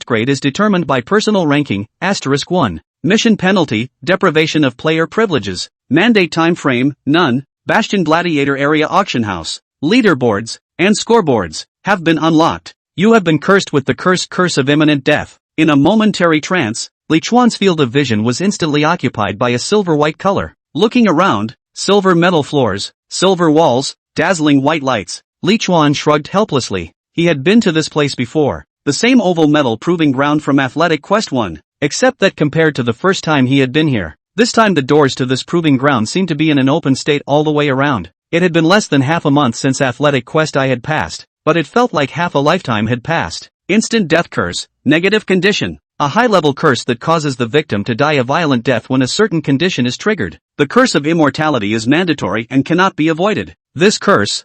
[SPEAKER 2] grade is determined by personal ranking, * 1. Mission penalty, deprivation of player privileges. Mandate time frame, none. Bastion Gladiator Area Auction House. Leaderboards, and scoreboards, have been unlocked. You have been cursed with the curse of imminent death. In a momentary trance, Li Chuan's field of vision was instantly occupied by a silver-white color. Looking around, silver metal floors, silver walls, dazzling white lights. Li Chuan shrugged helplessly. He had been to this place before. The same oval metal proving ground from Athletic Quest 1. Except that compared to the first time he had been here, this time the doors to this proving ground seemed to be in an open state all the way around. It had been less than half a month since Athletic Quest I had passed, but it felt like half a lifetime had passed. Instant death curse, negative condition. A high-level curse that causes the victim to die a violent death when a certain condition is triggered. The curse of immortality is mandatory and cannot be avoided. This curse,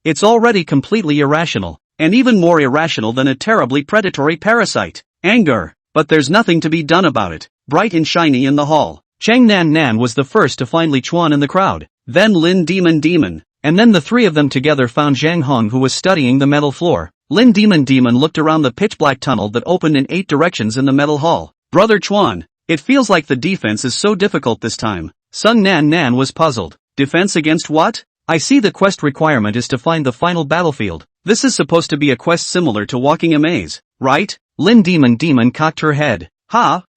[SPEAKER 2] it's already completely irrational, and even more irrational than a terribly predatory parasite. Anger. But there's nothing to be done about it. Bright and shiny in the hall. Cheng Nan Nan was the first to find Li Chuan in the crowd, then Lin Demon, and then the three of them together found Zhang Hong, who was studying the metal floor. Lin Demon looked around the pitch-black tunnel that opened in 8 directions in the metal hall. Brother Chuan, it feels like the defense is so difficult this time. Sung Nan Nan was puzzled. Defense against what? I see the quest requirement is to find the final battlefield. This is supposed to be a quest similar to walking a maze, right? Lin Demon cocked her head.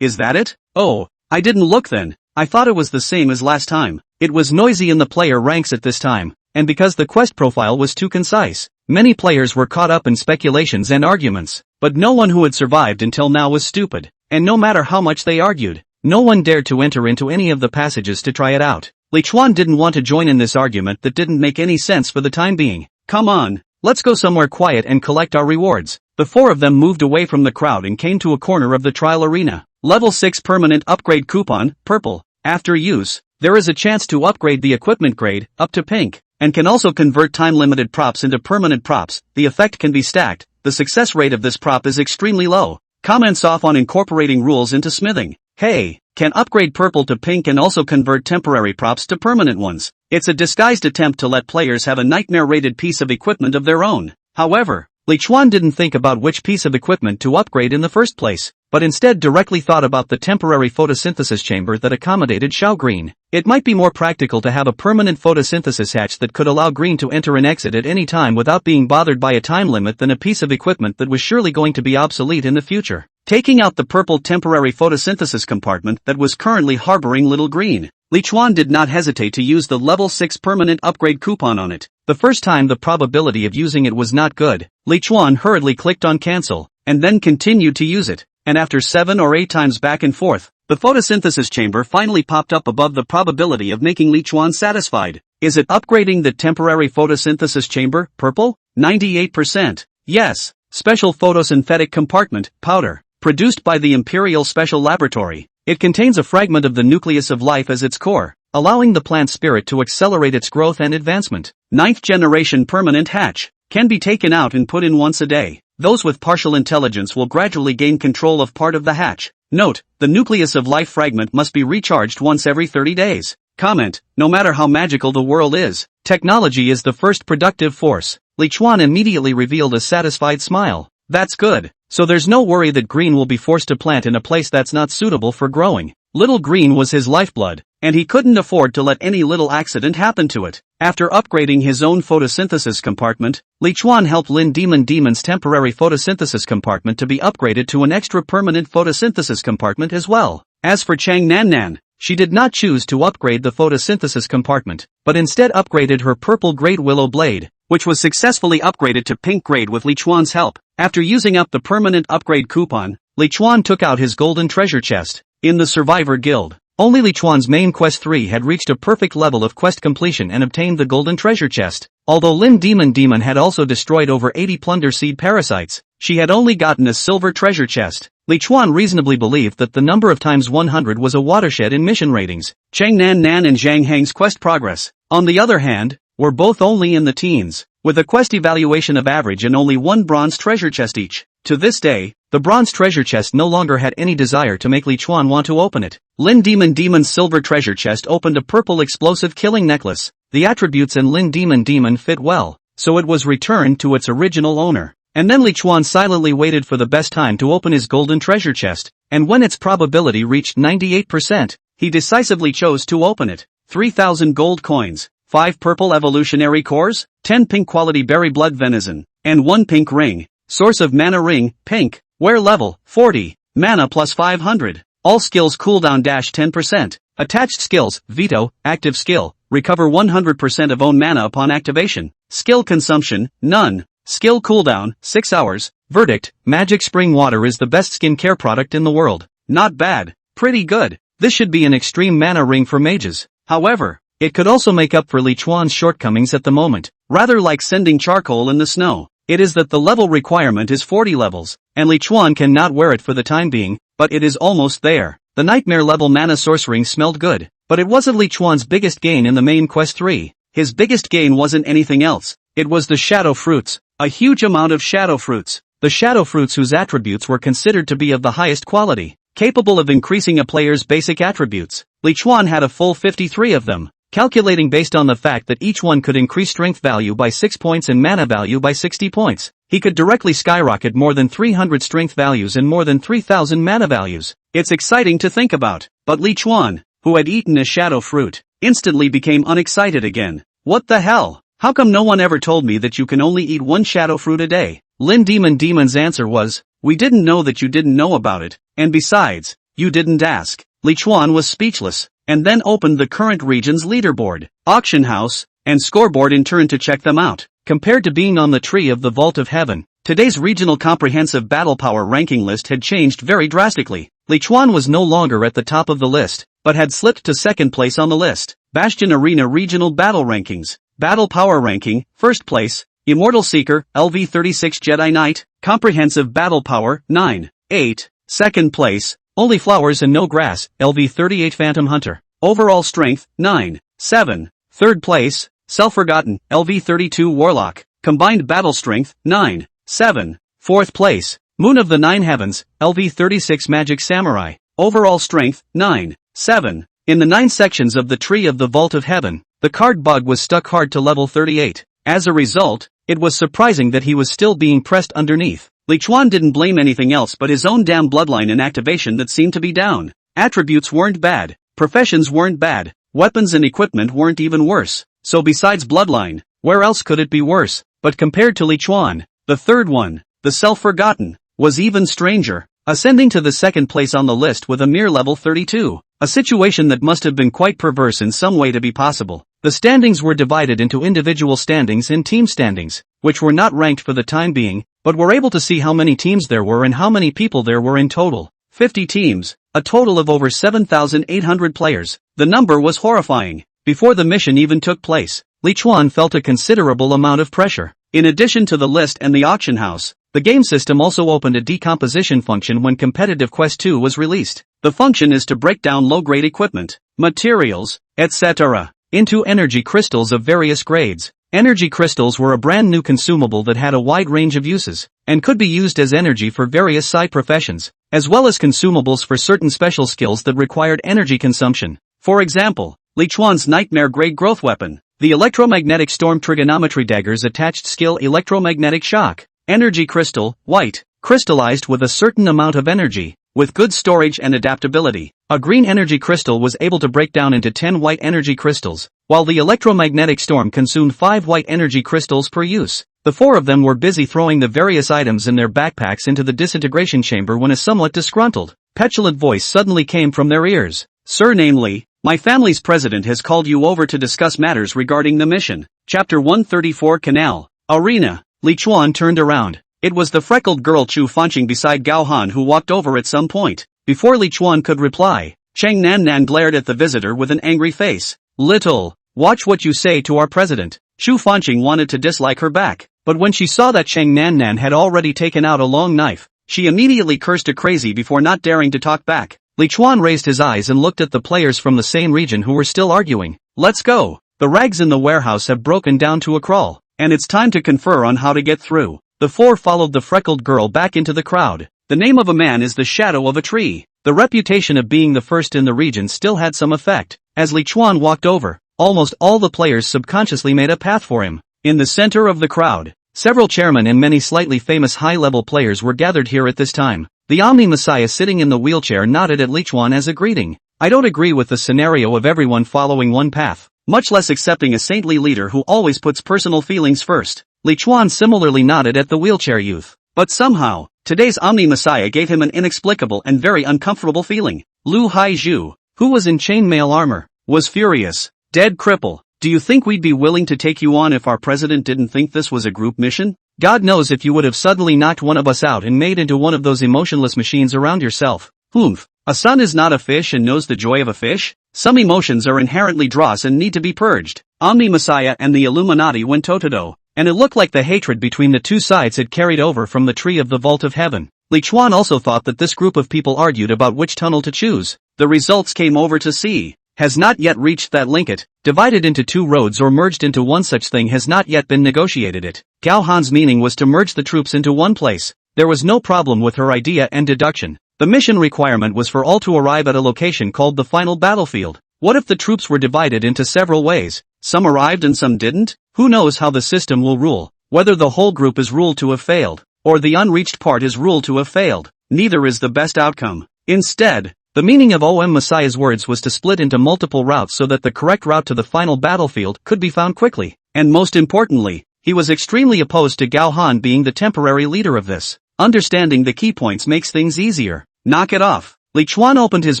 [SPEAKER 2] Is that it? Oh, I didn't look then. I thought it was the same as last time. It was noisy in the player ranks at this time, and because the quest profile was too concise, many players were caught up in speculations and arguments, but no one who had survived until now was stupid, and no matter how much they argued, no one dared to enter into any of the passages to try it out. Li Chuan didn't want to join in this argument that didn't make any sense for the time being. Come on, let's go somewhere quiet and collect our rewards. The four of them moved away from the crowd and came to a corner of the trial arena. Level 6 permanent upgrade coupon, purple. After use, there is a chance to upgrade the equipment grade, up to pink, and can also convert time-limited props into permanent props. The effect can be stacked. The success rate of this prop is extremely low. Comments off on incorporating rules into smithing. Hey, can upgrade purple to pink and also convert temporary props to permanent ones. It's a disguised attempt to let players have a nightmare-rated piece of equipment of their own. However, Li Chuan didn't think about which piece of equipment to upgrade in the first place, but instead directly thought about the temporary photosynthesis chamber that accommodated Xiao Green. It might be more practical to have a permanent photosynthesis hatch that could allow Green to enter and exit at any time without being bothered by a time limit than a piece of equipment that was surely going to be obsolete in the future. Taking out the purple temporary photosynthesis compartment that was currently harboring little Green, Li Chuan did not hesitate to use the level 6 permanent upgrade coupon on it. The first time the probability of using it was not good. Li Chuan hurriedly clicked on cancel, and then continued to use it, and after 7 or 8 times back and forth, the photosynthesis chamber finally popped up above the probability of making Li Chuan satisfied. Is it upgrading the temporary photosynthesis chamber, purple? 98%. Yes. Special photosynthetic compartment, powder, produced by the Imperial Special Laboratory. It contains a fragment of the nucleus of life as its core, allowing the plant spirit to accelerate its growth and advancement. 9th generation permanent hatch, can be taken out and put in once a day. Those with partial intelligence will gradually gain control of part of the hatch. Note, the nucleus of life fragment must be recharged once every 30 days. Comment, no matter how magical the world is, technology is the first productive force. Li Chuan immediately revealed a satisfied smile. That's good. So there's no worry that Green will be forced to plant in a place that's not suitable for growing. Little Green was his lifeblood, and he couldn't afford to let any little accident happen to it. After upgrading his own photosynthesis compartment, Li Chuan helped Lin Demon's temporary photosynthesis compartment to be upgraded to an extra permanent photosynthesis compartment as well. As for Chang Nan, she did not choose to upgrade the photosynthesis compartment, but instead upgraded her purple Great Willow Blade, which was successfully upgraded to pink grade with Li Chuan's help. After using up the permanent upgrade coupon, Li Chuan took out his golden treasure chest. In the Survivor Guild, only Li Chuan's main quest 3 had reached a perfect level of quest completion and obtained the golden treasure chest. Although Lin Demon had also destroyed over 80 plunder seed parasites, she had only gotten a silver treasure chest. Li Chuan reasonably believed that the number of times 100 was a watershed in mission ratings. Chang Nan and Zhang Heng's quest progress, on the other hand, were both only in the teens, with a quest evaluation of average and only 1 bronze treasure chest each. To this day, the bronze treasure chest no longer had any desire to make Li Chuan want to open it. Lin Demon's silver treasure chest opened a purple explosive killing necklace. The attributes in Lin Demon fit well, so it was returned to its original owner. And then Li Chuan silently waited for the best time to open his golden treasure chest, and when its probability reached 98%, he decisively chose to open it. 3,000 gold coins, 5 purple evolutionary cores, 10 pink quality berry blood venison, and 1 pink ring. Source of mana ring, pink. Wear level, 40. Mana plus 500. All skills cooldown -10%. Attached skills, veto, active skill, recover 100% of own mana upon activation. Skill consumption, none. Skill cooldown, 6 hours. Verdict, Magic Spring Water is the best skincare product in the world. Not bad. Pretty good. This should be an extreme mana ring for mages. However, it could also make up for Li Chuan's shortcomings at the moment. Rather like sending charcoal in the snow. It is that the level requirement is 40 levels, and Li Chuan cannot wear it for the time being, but it is almost there. The nightmare level mana source ring smelled good, but it wasn't Li Chuan's biggest gain in the main quest 3. His biggest gain wasn't anything else. It was the shadow fruits. A huge amount of shadow fruits. The shadow fruits whose attributes were considered to be of the highest quality, capable of increasing a player's basic attributes. Li Chuan had a full 53 of them. Calculating based on the fact that each one could increase strength value by 6 points and mana value by 60 points, he could directly skyrocket more than 300 strength values and more than 3,000 mana values. It's exciting to think about, but Li Chuan, who had eaten a shadow fruit, instantly became unexcited again. What the hell? How come no one ever told me that you can only eat 1 shadow fruit a day? Lin Demon's answer was, we didn't know that you didn't know about it, and besides, you didn't ask. Li Chuan was speechless, and then opened the current region's leaderboard, auction house, and scoreboard in turn to check them out. Compared to being on the tree of the Vault of Heaven, today's regional comprehensive battle power ranking list had changed very drastically. Li Chuan was no longer at the top of the list, but had slipped to 2nd place on the list. Bastion Arena Regional Battle Rankings. Battle Power Ranking, 1st place, Immortal Seeker, LV36 Jedi Knight, Comprehensive Battle Power, 9, 8, 2nd place, Only Flowers and No Grass, LV38 Phantom Hunter, Overall Strength, 9, 7, 3rd place, Self-Forgotten, LV32 Warlock, Combined Battle Strength, 9, 7, 4th place, Moon of the Nine Heavens, LV36 Magic Samurai, Overall strength, 9. 7. In the 9 sections of the tree of the Vault of Heaven, the card bug was stuck hard to level 38. As a result, it was surprising that he was still being pressed underneath. Li Chuan didn't blame anything else but his own damn bloodline and activation that seemed to be down. Attributes weren't bad, professions weren't bad, weapons and equipment weren't even worse. So besides bloodline, where else could it be worse? But compared to Li Chuan, the third one, the self-forgotten, was even stranger, ascending to the second place on the list with a mere level 32. A situation that must have been quite perverse in some way to be possible. The standings were divided into individual standings and team standings, which were not ranked for the time being, but were able to see how many teams there were and how many people there were in total. 50 teams, a total of over 7,800 players. The number was horrifying. Before the mission even took place, Li Chuan felt a considerable amount of pressure. In addition to the list and the auction house, the game system also opened a decomposition function when Competitive Quest 2 was released. The function is to break down low-grade equipment, materials, etc., into energy crystals of various grades. Energy crystals were a brand new consumable that had a wide range of uses, and could be used as energy for various side professions, as well as consumables for certain special skills that required energy consumption. For example, Li Chuan's nightmare-grade growth weapon, the electromagnetic storm trigonometry dagger's attached skill electromagnetic shock. Energy crystal, white, crystallized with a certain amount of energy, with good storage and adaptability. A green energy crystal was able to break down into 10 white energy crystals, while the electromagnetic storm consumed 5 white energy crystals per use. The 4 of them were busy throwing the various items in their backpacks into the disintegration chamber when a somewhat disgruntled, petulant voice suddenly came from their ears. Sir, namely, my family's president has called you over to discuss matters regarding the mission. Chapter 134 Canal Arena. Li Chuan turned around. It was the freckled girl Chu Fanqing beside Gao Han who walked over at some point. Before Li Chuan could reply, Cheng Nan glared at the visitor with an angry face. Little, watch what you say to our president. Chu Fanqing wanted to dislike her back, but when she saw that Cheng Nan had already taken out a long knife, she immediately cursed her crazy before not daring to talk back. Li Chuan raised his eyes and looked at the players from the same region who were still arguing. Let's go. The rags in the warehouse have broken down to a crawl, and it's time to confer on how to get through. The 4 followed the freckled girl back into the crowd. The name of a man is the shadow of a tree. The reputation of being the first in the region still had some effect. As Li Chuan walked over, almost all the players subconsciously made a path for him. In the center of the crowd, several chairmen and many slightly famous high-level players were gathered here at this time. The Omni Messiah sitting in the wheelchair nodded at Li Chuan as a greeting. I don't agree with the scenario of everyone following one path, much less accepting a saintly leader who always puts personal feelings first. Li Chuan similarly nodded at the wheelchair youth. But somehow, today's Omni Messiah gave him an inexplicable and very uncomfortable feeling. Lu Haizhu, who was in chainmail armor, was furious. Dead cripple, do you think we'd be willing to take you on if our president didn't think this was a group mission? God knows if you would have suddenly knocked one of us out and made into one of those emotionless machines around yourself. Humph. A sun is not a fish and knows the joy of a fish? Some emotions are inherently dross and need to be purged. Omni Messiah and the Illuminati went toe-to-toe, and it looked like the hatred between the two sides had carried over from the tree of the Vault of Heaven. Li Chuan also thought that this group of people argued about which tunnel to choose. The results came over to see. Has not yet reached that linkage, divided into 2 roads or merged into one. Such thing has not yet been negotiated. It. Gao Han's meaning was to merge the troops into one place. There was no problem with her idea and deduction. The mission requirement was for all to arrive at a location called the final battlefield. What if the troops were divided into several ways? Some arrived and some didn't? Who knows how the system will rule? Whether the whole group is ruled to have failed, or the unreached part is ruled to have failed. Neither is the best outcome. Instead, the meaning of OM Messiah's words was to split into multiple routes so that the correct route to the final battlefield could be found quickly. And most importantly, he was extremely opposed to Gao Han being the temporary leader of this. Understanding the key points makes things easier. Knock it off. Li Chuan opened his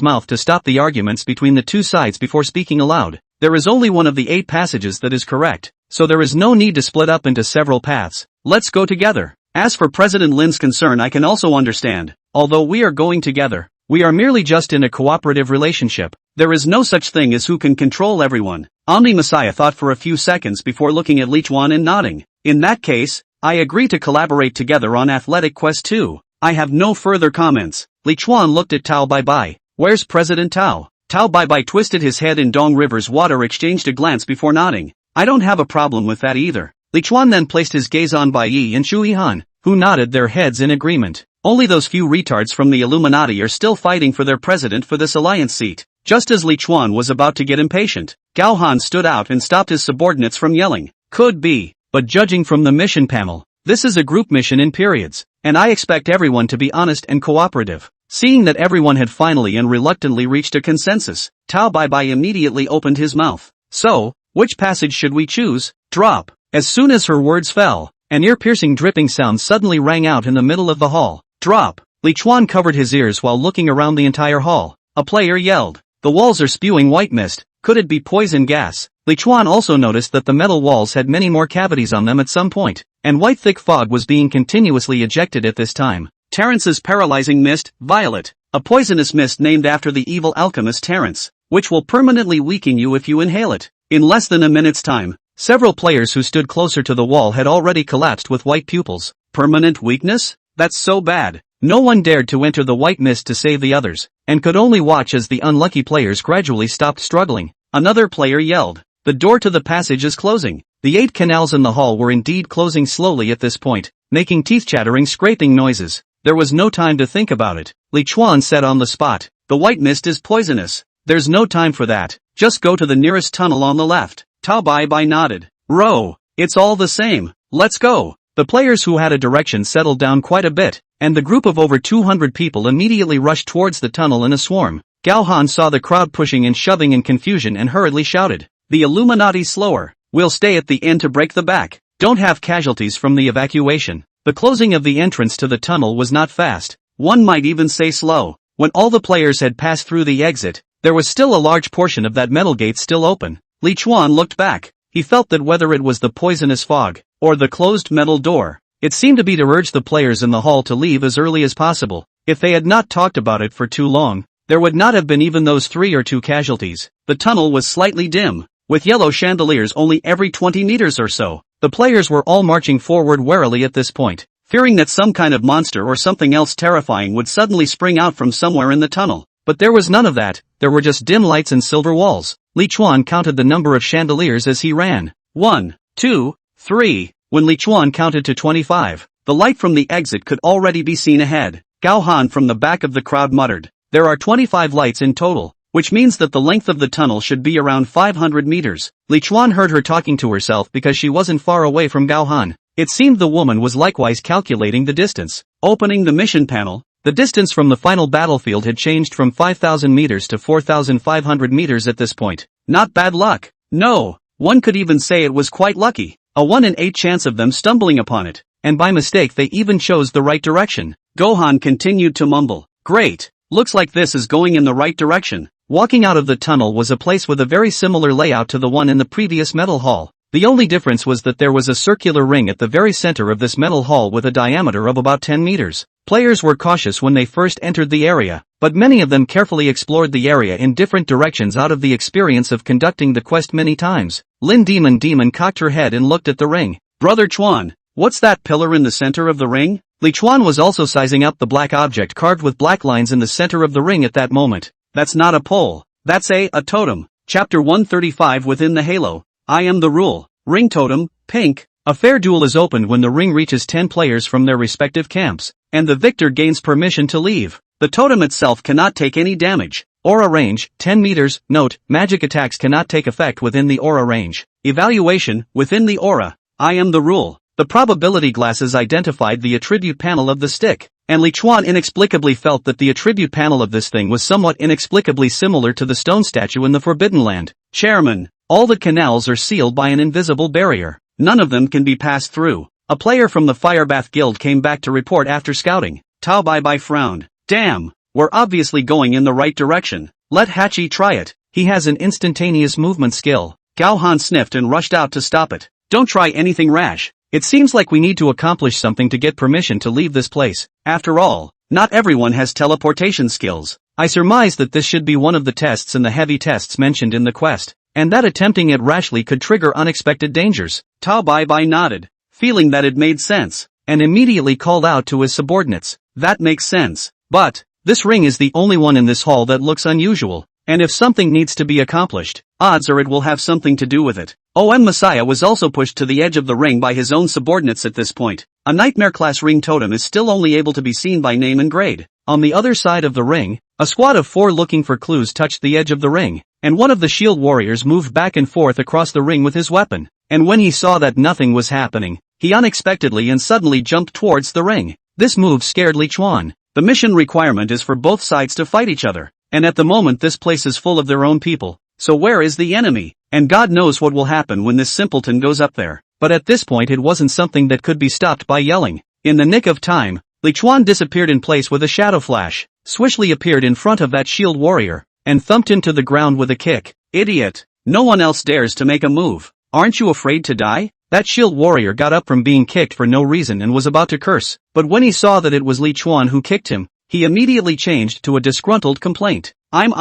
[SPEAKER 2] mouth to stop the arguments between the two sides before speaking aloud. There is only one of the 8 passages that is correct, so there is no need to split up into several paths. Let's go together. As for President Lin's concern, I can also understand. Although we are going together, we are merely just in a cooperative relationship. There is no such thing as who can control everyone. Omni Messiah thought for a few seconds before looking at Li Chuan and nodding. In that case, I agree to collaborate together on Athletic Quest 2. I have no further comments. Li Chuan looked at Tao Bai. Where's President Tao? Tao Bai twisted his head in Dong River's water, exchanged a glance before nodding. I don't have a problem with that either. Li Chuan then placed his gaze on Bai Yi and Shu Yihan, who nodded their heads in agreement. Only those few retards from the Illuminati are still fighting for their president for this alliance seat. Just as Li Chuan was about to get impatient, Gao Han stood out and stopped his subordinates from yelling. Could be, but judging from the mission panel, this is a group mission in periods, and I expect everyone to be honest and cooperative. Seeing that everyone had finally and reluctantly reached a consensus, Tao Bai immediately opened his mouth. So, which passage should we choose? Drop. As soon as her words fell, an ear-piercing dripping sound suddenly rang out in the middle of the hall. Drop. Li Chuan covered his ears while looking around the entire hall. A player yelled. The walls are spewing white mist. Could it be poison gas? Li Chuan also noticed that the metal walls had many more cavities on them at some point, and white thick fog was being continuously ejected at this time. Terrence's paralyzing mist, Violet, a poisonous mist named after the evil alchemist Terrence, which will permanently weaken you if you inhale it. In less than a minute's time, several players who stood closer to the wall had already collapsed with white pupils. Permanent weakness? That's so bad. No one dared to enter the white mist to save the others, and could only watch as the unlucky players gradually stopped struggling. Another player yelled. The door to the passage is closing. The 8 canals in the hall were indeed closing slowly at this point, making teeth-chattering scraping noises. There was no time to think about it. Li Chuan said on the spot. The white mist is poisonous. There's no time for that. Just go to the nearest tunnel on the left. Tao Bai nodded. Row. It's all the same. Let's go. The players who had a direction settled down quite a bit, and the group of over 200 people immediately rushed towards the tunnel in a swarm. Gao Han saw the crowd pushing and shoving in confusion and hurriedly shouted. The Illuminati slower. We'll stay at the end to break the back. Don't have casualties from the evacuation. The closing of the entrance to the tunnel was not fast. One might even say slow. When all the players had passed through the exit, there was still a large portion of that metal gate still open. Li Chuan looked back. He felt that whether it was the poisonous fog, or the closed metal door, it seemed to be to urge the players in the hall to leave as early as possible. If they had not talked about it for too long, there would not have been even those 3 or 2 casualties. The tunnel was slightly dim, with yellow chandeliers only every 20 meters or so. The players were all marching forward warily at this point, fearing that some kind of monster or something else terrifying would suddenly spring out from somewhere in the tunnel. But there was none of that. There were just dim lights and silver walls. Li Chuan counted the number of chandeliers as he ran. 1, 2, 3. When Li Chuan counted to 25, the light from the exit could already be seen ahead. Gao Han from the back of the crowd muttered. There are 25 lights in total, which means that the length of the tunnel should be around 500 meters. Li Chuan heard her talking to herself because she wasn't far away from Gao Han. It seemed the woman was likewise calculating the distance. Opening the mission panel, the distance from the final battlefield had changed from 5,000 meters to 4,500 meters at this point. Not bad luck. No, one could even say it was quite lucky. A 1 in 8 chance of them stumbling upon it, and by mistake they even chose the right direction. Gohan continued to mumble. Great, looks like this is going in the right direction. Walking out of the tunnel was a place with a very similar layout to the one in the previous metal hall. The only difference was that there was a circular ring at the very center of this metal hall with a diameter of about 10 meters. Players were cautious when they first entered the area, but many of them carefully explored the area in different directions out of the experience of conducting the quest many times. Lin Demon cocked her head and looked at the ring. Brother Chuan, what's that pillar in the center of the ring? Li Chuan was also sizing up the black object carved with black lines in the center of the ring at that moment. That's not a pole. That's a totem. Chapter 135 Within the Halo. I am the rule. Ring totem, pink. A fair duel is opened when the ring reaches 10 players from their respective camps, and the victor gains permission to leave. The totem itself cannot take any damage. Aura range, 10 meters. Note, magic attacks cannot take effect within the aura range. Evaluation, within the aura. I am the rule. The probability glasses identified the attribute panel of the stick, and Li Chuan inexplicably felt that the attribute panel of this thing was somewhat inexplicably similar to the stone statue in the Forbidden Land. Chairman, all the canals are sealed by an invisible barrier. None of them can be passed through. A player from the Firebath Guild came back to report after scouting. Tao Bai frowned. Damn, we're obviously going in the right direction. Let Hachi try it. He has an instantaneous movement skill. Gao Han sniffed and rushed out to stop it. Don't try anything rash. It seems like we need to accomplish something to get permission to leave this place. After all, not everyone has teleportation skills. I surmise that this should be one of the tests in the heavy tests mentioned in the quest, and that attempting it rashly could trigger unexpected dangers. Tao Bai nodded, feeling that it made sense, and immediately called out to his subordinates. That makes sense. But, this ring is the only one in this hall that looks unusual, and if something needs to be accomplished, odds are it will have something to do with it. OM Messiah was also pushed to the edge of the ring by his own subordinates at this point. A nightmare-class ring totem is still only able to be seen by name and grade. On the other side of the ring, a squad of 4 looking for clues touched the edge of the ring, and one of the shield warriors moved back and forth across the ring with his weapon. And when he saw that nothing was happening, he unexpectedly and suddenly jumped towards the ring. This move scared Li Chuan. The mission requirement is for both sides to fight each other, and at the moment this place is full of their own people. So where is the enemy? And God knows what will happen when this simpleton goes up there. But at this point it wasn't something that could be stopped by yelling. In the nick of time, Li Chuan disappeared in place with a shadow flash, swishly appeared in front of that shield warrior, and thumped him to the ground with a kick. Idiot! No one else dares to make a move. Aren't you afraid to die? That shield warrior got up from being kicked for no reason and was about to curse, but when he saw that it was Li Chuan who kicked him, he immediately changed to a disgruntled complaint. I'm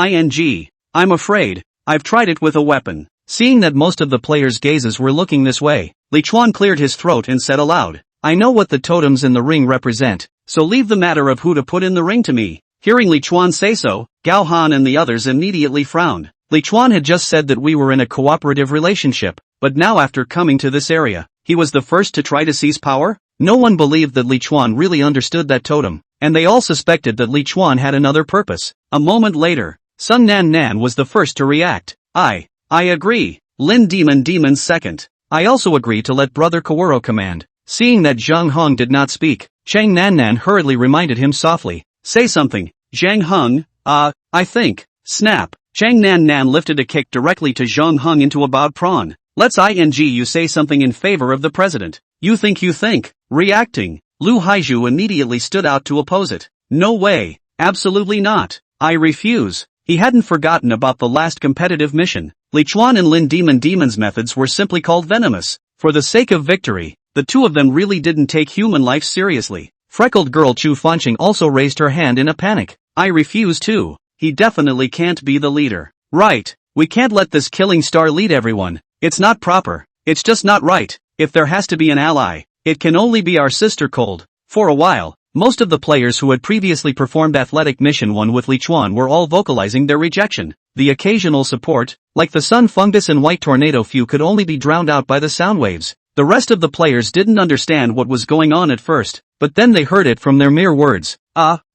[SPEAKER 2] afraid. I've tried it with a weapon. Seeing that most of the players' gazes were looking this way, Li Chuan cleared his throat and said aloud, I know what the totems in the ring represent, so leave the matter of who to put in the ring to me. Hearing Li Chuan say so, Gao Han and the others immediately frowned. Li Chuan had just said that we were in a cooperative relationship, but now after coming to this area, he was the first to try to seize power? No one believed that Li Chuan really understood that totem, and they all suspected that Li Chuan had another purpose. A moment later, Sun Nan Nan was the first to react. I agree. Lin Demon second. I also agree to let Brother Kawuro command. Seeing that Zhang Hong did not speak, Chang Nan Nan hurriedly reminded him softly. Say something, Zhang Hong. I think. Snap. Chang Nan Nan lifted a kick directly to Zhang Hong into a bowed prawn. Let's you say something in favor of the president. You think. Reacting. Lu Haiju immediately stood out to oppose it. No way. Absolutely not. I refuse. He hadn't forgotten about the last competitive mission. Li Chuan and Lin Demon's methods were simply called venomous. For the sake of victory, the two of them really didn't take human life seriously. Freckled girl Chu Fanqing also raised her hand in a panic. I refuse too. He definitely can't be the leader. Right. We can't let this killing star lead everyone. It's not proper. It's just not right. If there has to be an ally, it can only be our sister Cold. For a while, most of the players who had previously performed Athletic Mission 1 with Li Chuan were all vocalizing their rejection. The occasional support, like the Sun Fungus and White Tornado few, could only be drowned out by the sound waves. The rest of the players didn't understand what was going on at first, but then they heard it from their mere words.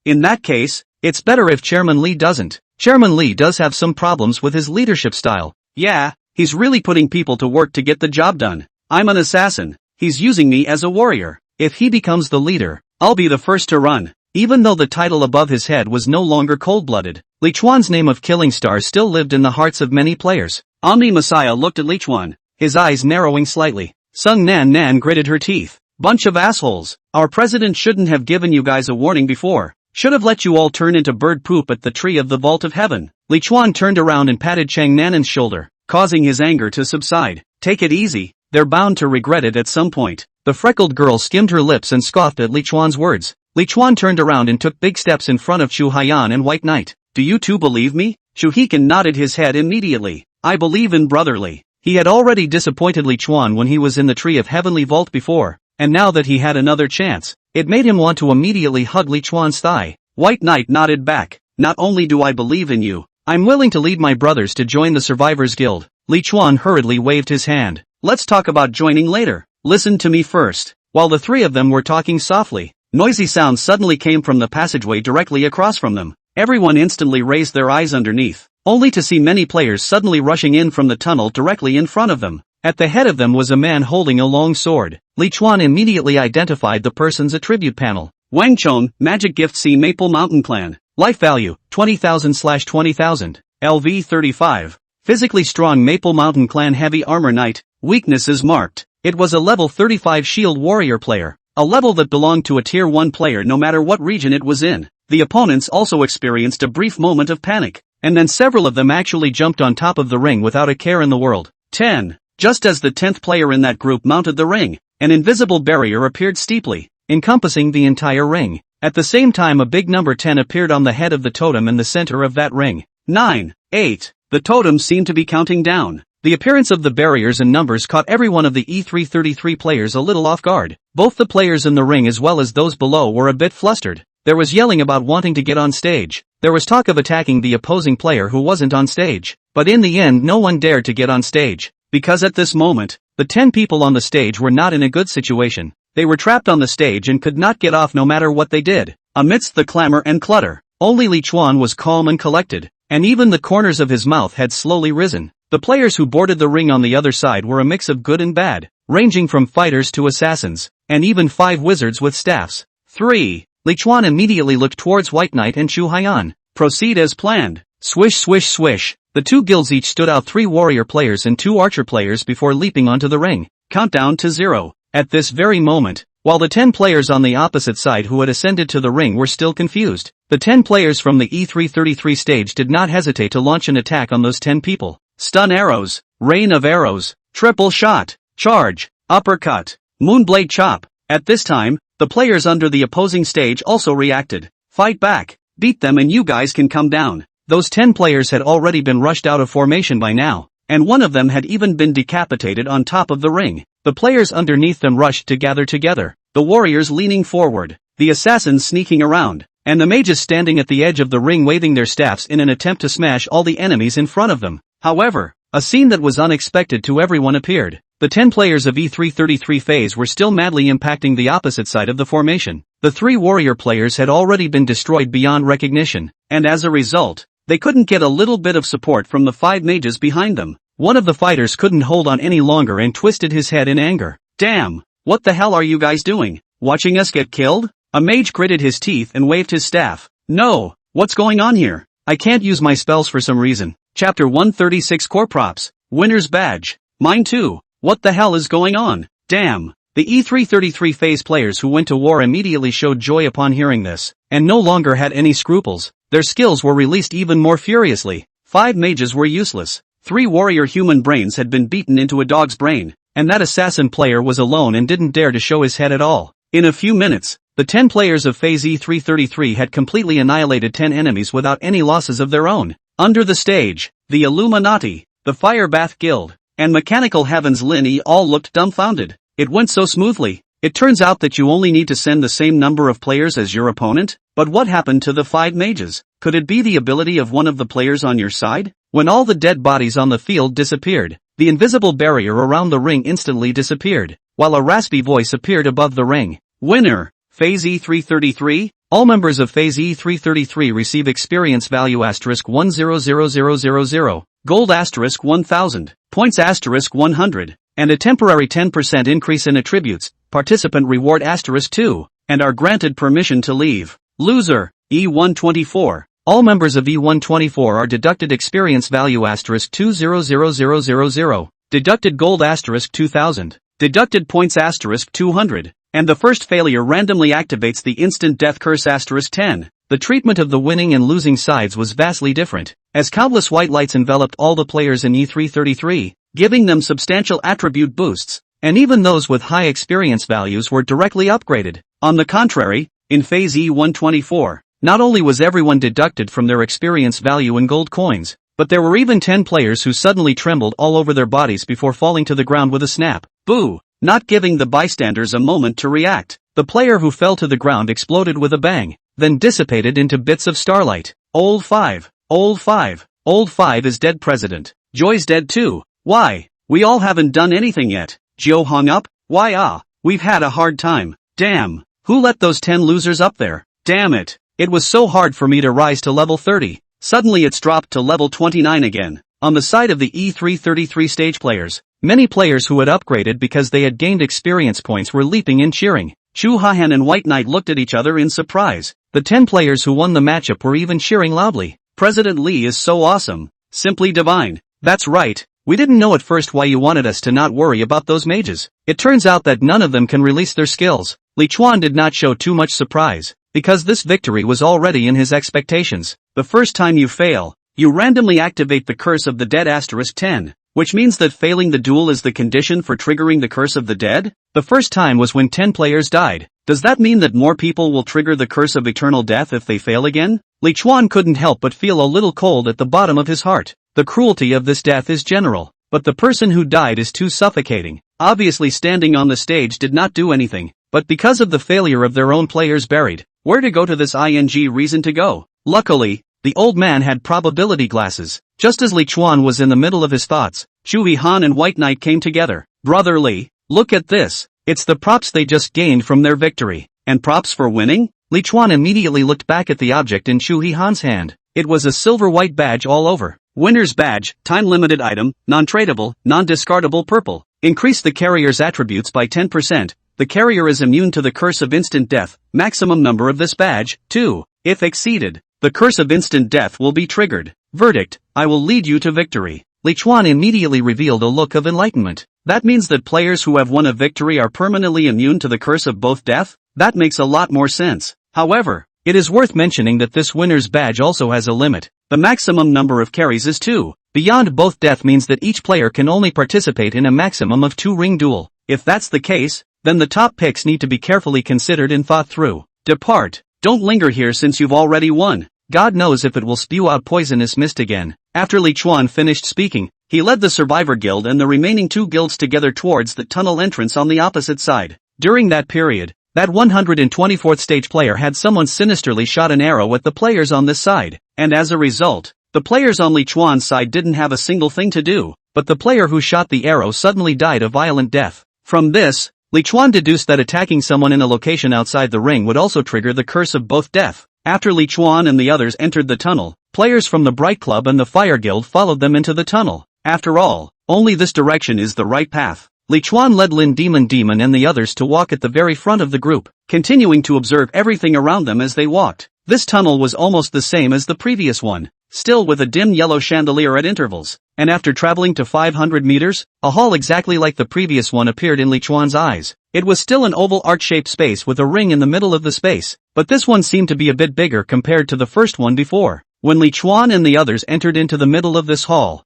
[SPEAKER 2] In that case, it's better if Chairman Li doesn't. Chairman Li does have some problems with his leadership style. Yeah, he's really putting people to work to get the job done. I'm an assassin. He's using me as a warrior. If he becomes the leader, I'll be the first to run. Even though the title above his head was no longer cold-blooded, Li Chuan's name of Killing Star still lived in the hearts of many players. Omni Messiah looked at Li Chuan, his eyes narrowing slightly. Sung Nan Nan gritted her teeth. Bunch of assholes. Our president shouldn't have given you guys a warning before. Should have let you all turn into bird poop at the tree of the vault of heaven. Li Chuan turned around and patted Chang Nanan's shoulder, causing his anger to subside. Take it easy. They're bound to regret it at some point. The freckled girl skimmed her lips and scoffed at Li Chuan's words. Li Chuan turned around and took big steps in front of Chu Haiyan and White Knight. Do you two believe me? Chu Heekan nodded his head immediately. I believe in brotherly. He had already disappointed Li Chuan when he was in the Tree of Heavenly Vault before, and now that he had another chance, it made him want to immediately hug Li Chuan's thigh. White Knight nodded back. Not only do I believe in you, I'm willing to lead my brothers to join the Survivors Guild. Li Chuan hurriedly waved his hand. Let's talk about joining later. Listen to me first. While the three of them were talking softly, noisy sounds suddenly came from the passageway directly across from them. Everyone instantly raised their eyes underneath, only to see many players suddenly rushing in from the tunnel directly in front of them. At the head of them was a man holding a long sword. Li Chuan immediately identified the person's attribute panel. Wang Chong, Magic Gift C Maple Mountain Clan. Life value, 20,000/20,000. LV 35. Physically strong Maple Mountain Clan Heavy Armor Knight. Weaknesses marked. It was a level 35 Shield Warrior player, a level that belonged to a Tier 1 player no matter what region it was in. The opponents also experienced a brief moment of panic, and then several of them actually jumped on top of the ring without a care in the world. 10. Just as the 10th player in that group mounted the ring, an invisible barrier appeared steeply, encompassing the entire ring. At the same time, a big number 10 appeared on the head of the totem in the center of that ring. 9. 8. The totem seemed to be counting down. The appearance of the barriers and numbers caught every one of the E333 players a little off guard. Both the players in the ring as well as those below were a bit flustered. There was yelling about wanting to get on stage. There was talk of attacking the opposing player who wasn't on stage. But in the end, no one dared to get on stage, because at this moment, the 10 people on the stage were not in a good situation. They were trapped on the stage and could not get off no matter what they did. Amidst the clamor and clutter, only Li Chuan was calm and collected, and even the corners of his mouth had slowly risen. The players who boarded the ring on the other side were a mix of good and bad, ranging from fighters to assassins, and even 5 wizards with staffs. 3. Li Chuan immediately looked towards White Knight and Chu Haiyan. Proceed as planned. Swish swish swish. The 2 guilds each stood out 3 warrior players and 2 archer players before leaping onto the ring. Countdown to 0. At this very moment, while the 10 players on the opposite side who had ascended to the ring were still confused, the 10 players from the E333 stage did not hesitate to launch an attack on those 10 people. Stun arrows, rain of arrows, triple shot, charge, uppercut, moonblade chop. At this time, the players under the opposing stage also reacted. Fight back, beat them and you guys can come down. Those 10 players had already been rushed out of formation by now, and one of them had even been decapitated on top of the ring. The players underneath them rushed to gather together, the warriors leaning forward, the assassins sneaking around, and the mages standing at the edge of the ring waving their staffs in an attempt to smash all the enemies in front of them. However, a scene that was unexpected to everyone appeared. The 10 players of E333 phase were still madly impacting the opposite side of the formation. The 3 warrior players had already been destroyed beyond recognition, and as a result, they couldn't get a little bit of support from the 5 mages behind them. One of the fighters couldn't hold on any longer and twisted his head in anger. Damn, what the hell are you guys doing? Watching us get killed? A mage gritted his teeth and waved his staff. No, what's going on here? I can't use my spells for some reason. Chapter 136 Core Props. Winner's Badge. Mine too. What the hell is going on? Damn. The E333 phase players who went to war immediately showed joy upon hearing this, and no longer had any scruples. Their skills were released even more furiously. 5 mages were useless. 3 warrior human brains had been beaten into a dog's brain, and that assassin player was alone and didn't dare to show his head at all. In a few minutes, the 10 players of phase E333 had completely annihilated 10 enemies without any losses of their own. Under the stage, the Illuminati, the Firebath Guild, and Mechanical Heavens Linny all looked dumbfounded. It went so smoothly. It turns out that you only need to send the same number of players as your opponent? But what happened to the 5 mages? Could it be the ability of one of the players on your side? When all the dead bodies on the field disappeared, the invisible barrier around the ring instantly disappeared, while a raspy voice appeared above the ring. Winner, Phase E333? All members of Phase E333 receive experience value *1000000, gold *1000, points *100, and a temporary 10% increase in attributes, participant reward *2, and are granted permission to leave. Loser, E124. All members of E124 are deducted experience value *200000, deducted gold *2000, deducted points *200, and the first failure randomly activates the instant death curse *10. The treatment of the winning and losing sides was vastly different, as countless white lights enveloped all the players in E333, giving them substantial attribute boosts, and even those with high experience values were directly upgraded. On the contrary, in Phase E124, not only was everyone deducted from their experience value in gold coins, but there were even 10 players who suddenly trembled all over their bodies before falling to the ground with a snap. Boo! Not giving the bystanders a moment to react, the player who fell to the ground exploded with a bang, then dissipated into bits of starlight. Old 5, old 5, old 5 is dead. President Joy's dead too. Why? We all haven't done anything yet. Joe hung up? Why we've had a hard time. Damn, who let those 10 losers up there? Damn it. It was so hard for me to rise to level 30. Suddenly it's dropped to level 29 again. On the side of the E333 stage players, many players who had upgraded because they had gained experience points were leaping and cheering. Chu Haiyan and White Knight looked at each other in surprise. The 10 players who won the matchup were even cheering loudly. President Lee is so awesome. Simply divine. That's right. We didn't know at first why you wanted us to not worry about those mages. It turns out that none of them can release their skills. Li Chuan did not show too much surprise, because this victory was already in his expectations. The first time you fail, you randomly activate the curse of the dead *10, which means that failing the duel is the condition for triggering the curse of the dead? The first time was when 10 players died. Does that mean that more people will trigger the curse of eternal death if they fail again? Li Chuan couldn't help but feel a little cold at the bottom of his heart. The cruelty of this death is general, but the person who died is too suffocating. Obviously standing on the stage did not do anything, but because of the failure of their own players buried, where to go to this reason to go? Luckily, the old man had probability glasses. Just as Li Chuan was in the middle of his thoughts, Chu Han and White Knight came together. Brother Li, look at this.
[SPEAKER 1] It's the props they just gained from their victory.
[SPEAKER 2] And props for winning?
[SPEAKER 1] Li Chuan immediately looked back at the object in Chu Hihan's hand. It was a silver-white badge all over.
[SPEAKER 2] Winner's badge, time-limited item, non-tradable, non-discardable purple. Increase the carrier's attributes by 10%. The carrier is immune to the curse of instant death. Maximum number of this badge, 2. If exceeded, the curse of instant death will be triggered. Verdict, I will lead you to victory.
[SPEAKER 1] Li Chuan immediately revealed a look of enlightenment.
[SPEAKER 2] That means that players who have won a victory are permanently immune to the curse of both death? That makes a lot more sense. However,
[SPEAKER 1] it is worth mentioning that this winner's badge also has a limit.
[SPEAKER 2] The maximum number of carries is 2.
[SPEAKER 1] Beyond both death means that each player can only participate in a maximum of 2 ring duel.
[SPEAKER 2] If that's the case,
[SPEAKER 1] then the top picks need to be carefully considered and thought through.
[SPEAKER 2] Depart. Don't linger here since you've already won.
[SPEAKER 1] God knows if it will spew out poisonous mist again.
[SPEAKER 2] After Li Chuan finished speaking, he led the Survivor Guild and the remaining 2 guilds together towards the tunnel entrance on the opposite side. During that period, that 124th stage player had someone sinisterly shot an arrow at the players on this side, and as a result, the players on Li Chuan's side didn't have a single thing to do,
[SPEAKER 1] but the player who shot the arrow suddenly died a violent death.
[SPEAKER 2] From this, Li Chuan deduced that attacking someone in a location outside the ring would also trigger the curse of both death. After Li Chuan and the others entered the tunnel, players from the Bright Club and the Fire Guild followed them into the tunnel. After all, only this direction is the right path. Li Chuan led Lin Demon and the others to walk at the very front of the group, continuing to observe everything around them as they walked. This tunnel was almost the same as the previous one, still with a dim yellow chandelier at intervals, and after traveling to 500 meters, a hall exactly like the previous one appeared in Li Chuan's eyes. It was still an oval arch-shaped space with a ring in the middle of the space, but this one seemed to be a bit bigger compared to the first one before. When Li Chuan and the others entered into the middle of this hall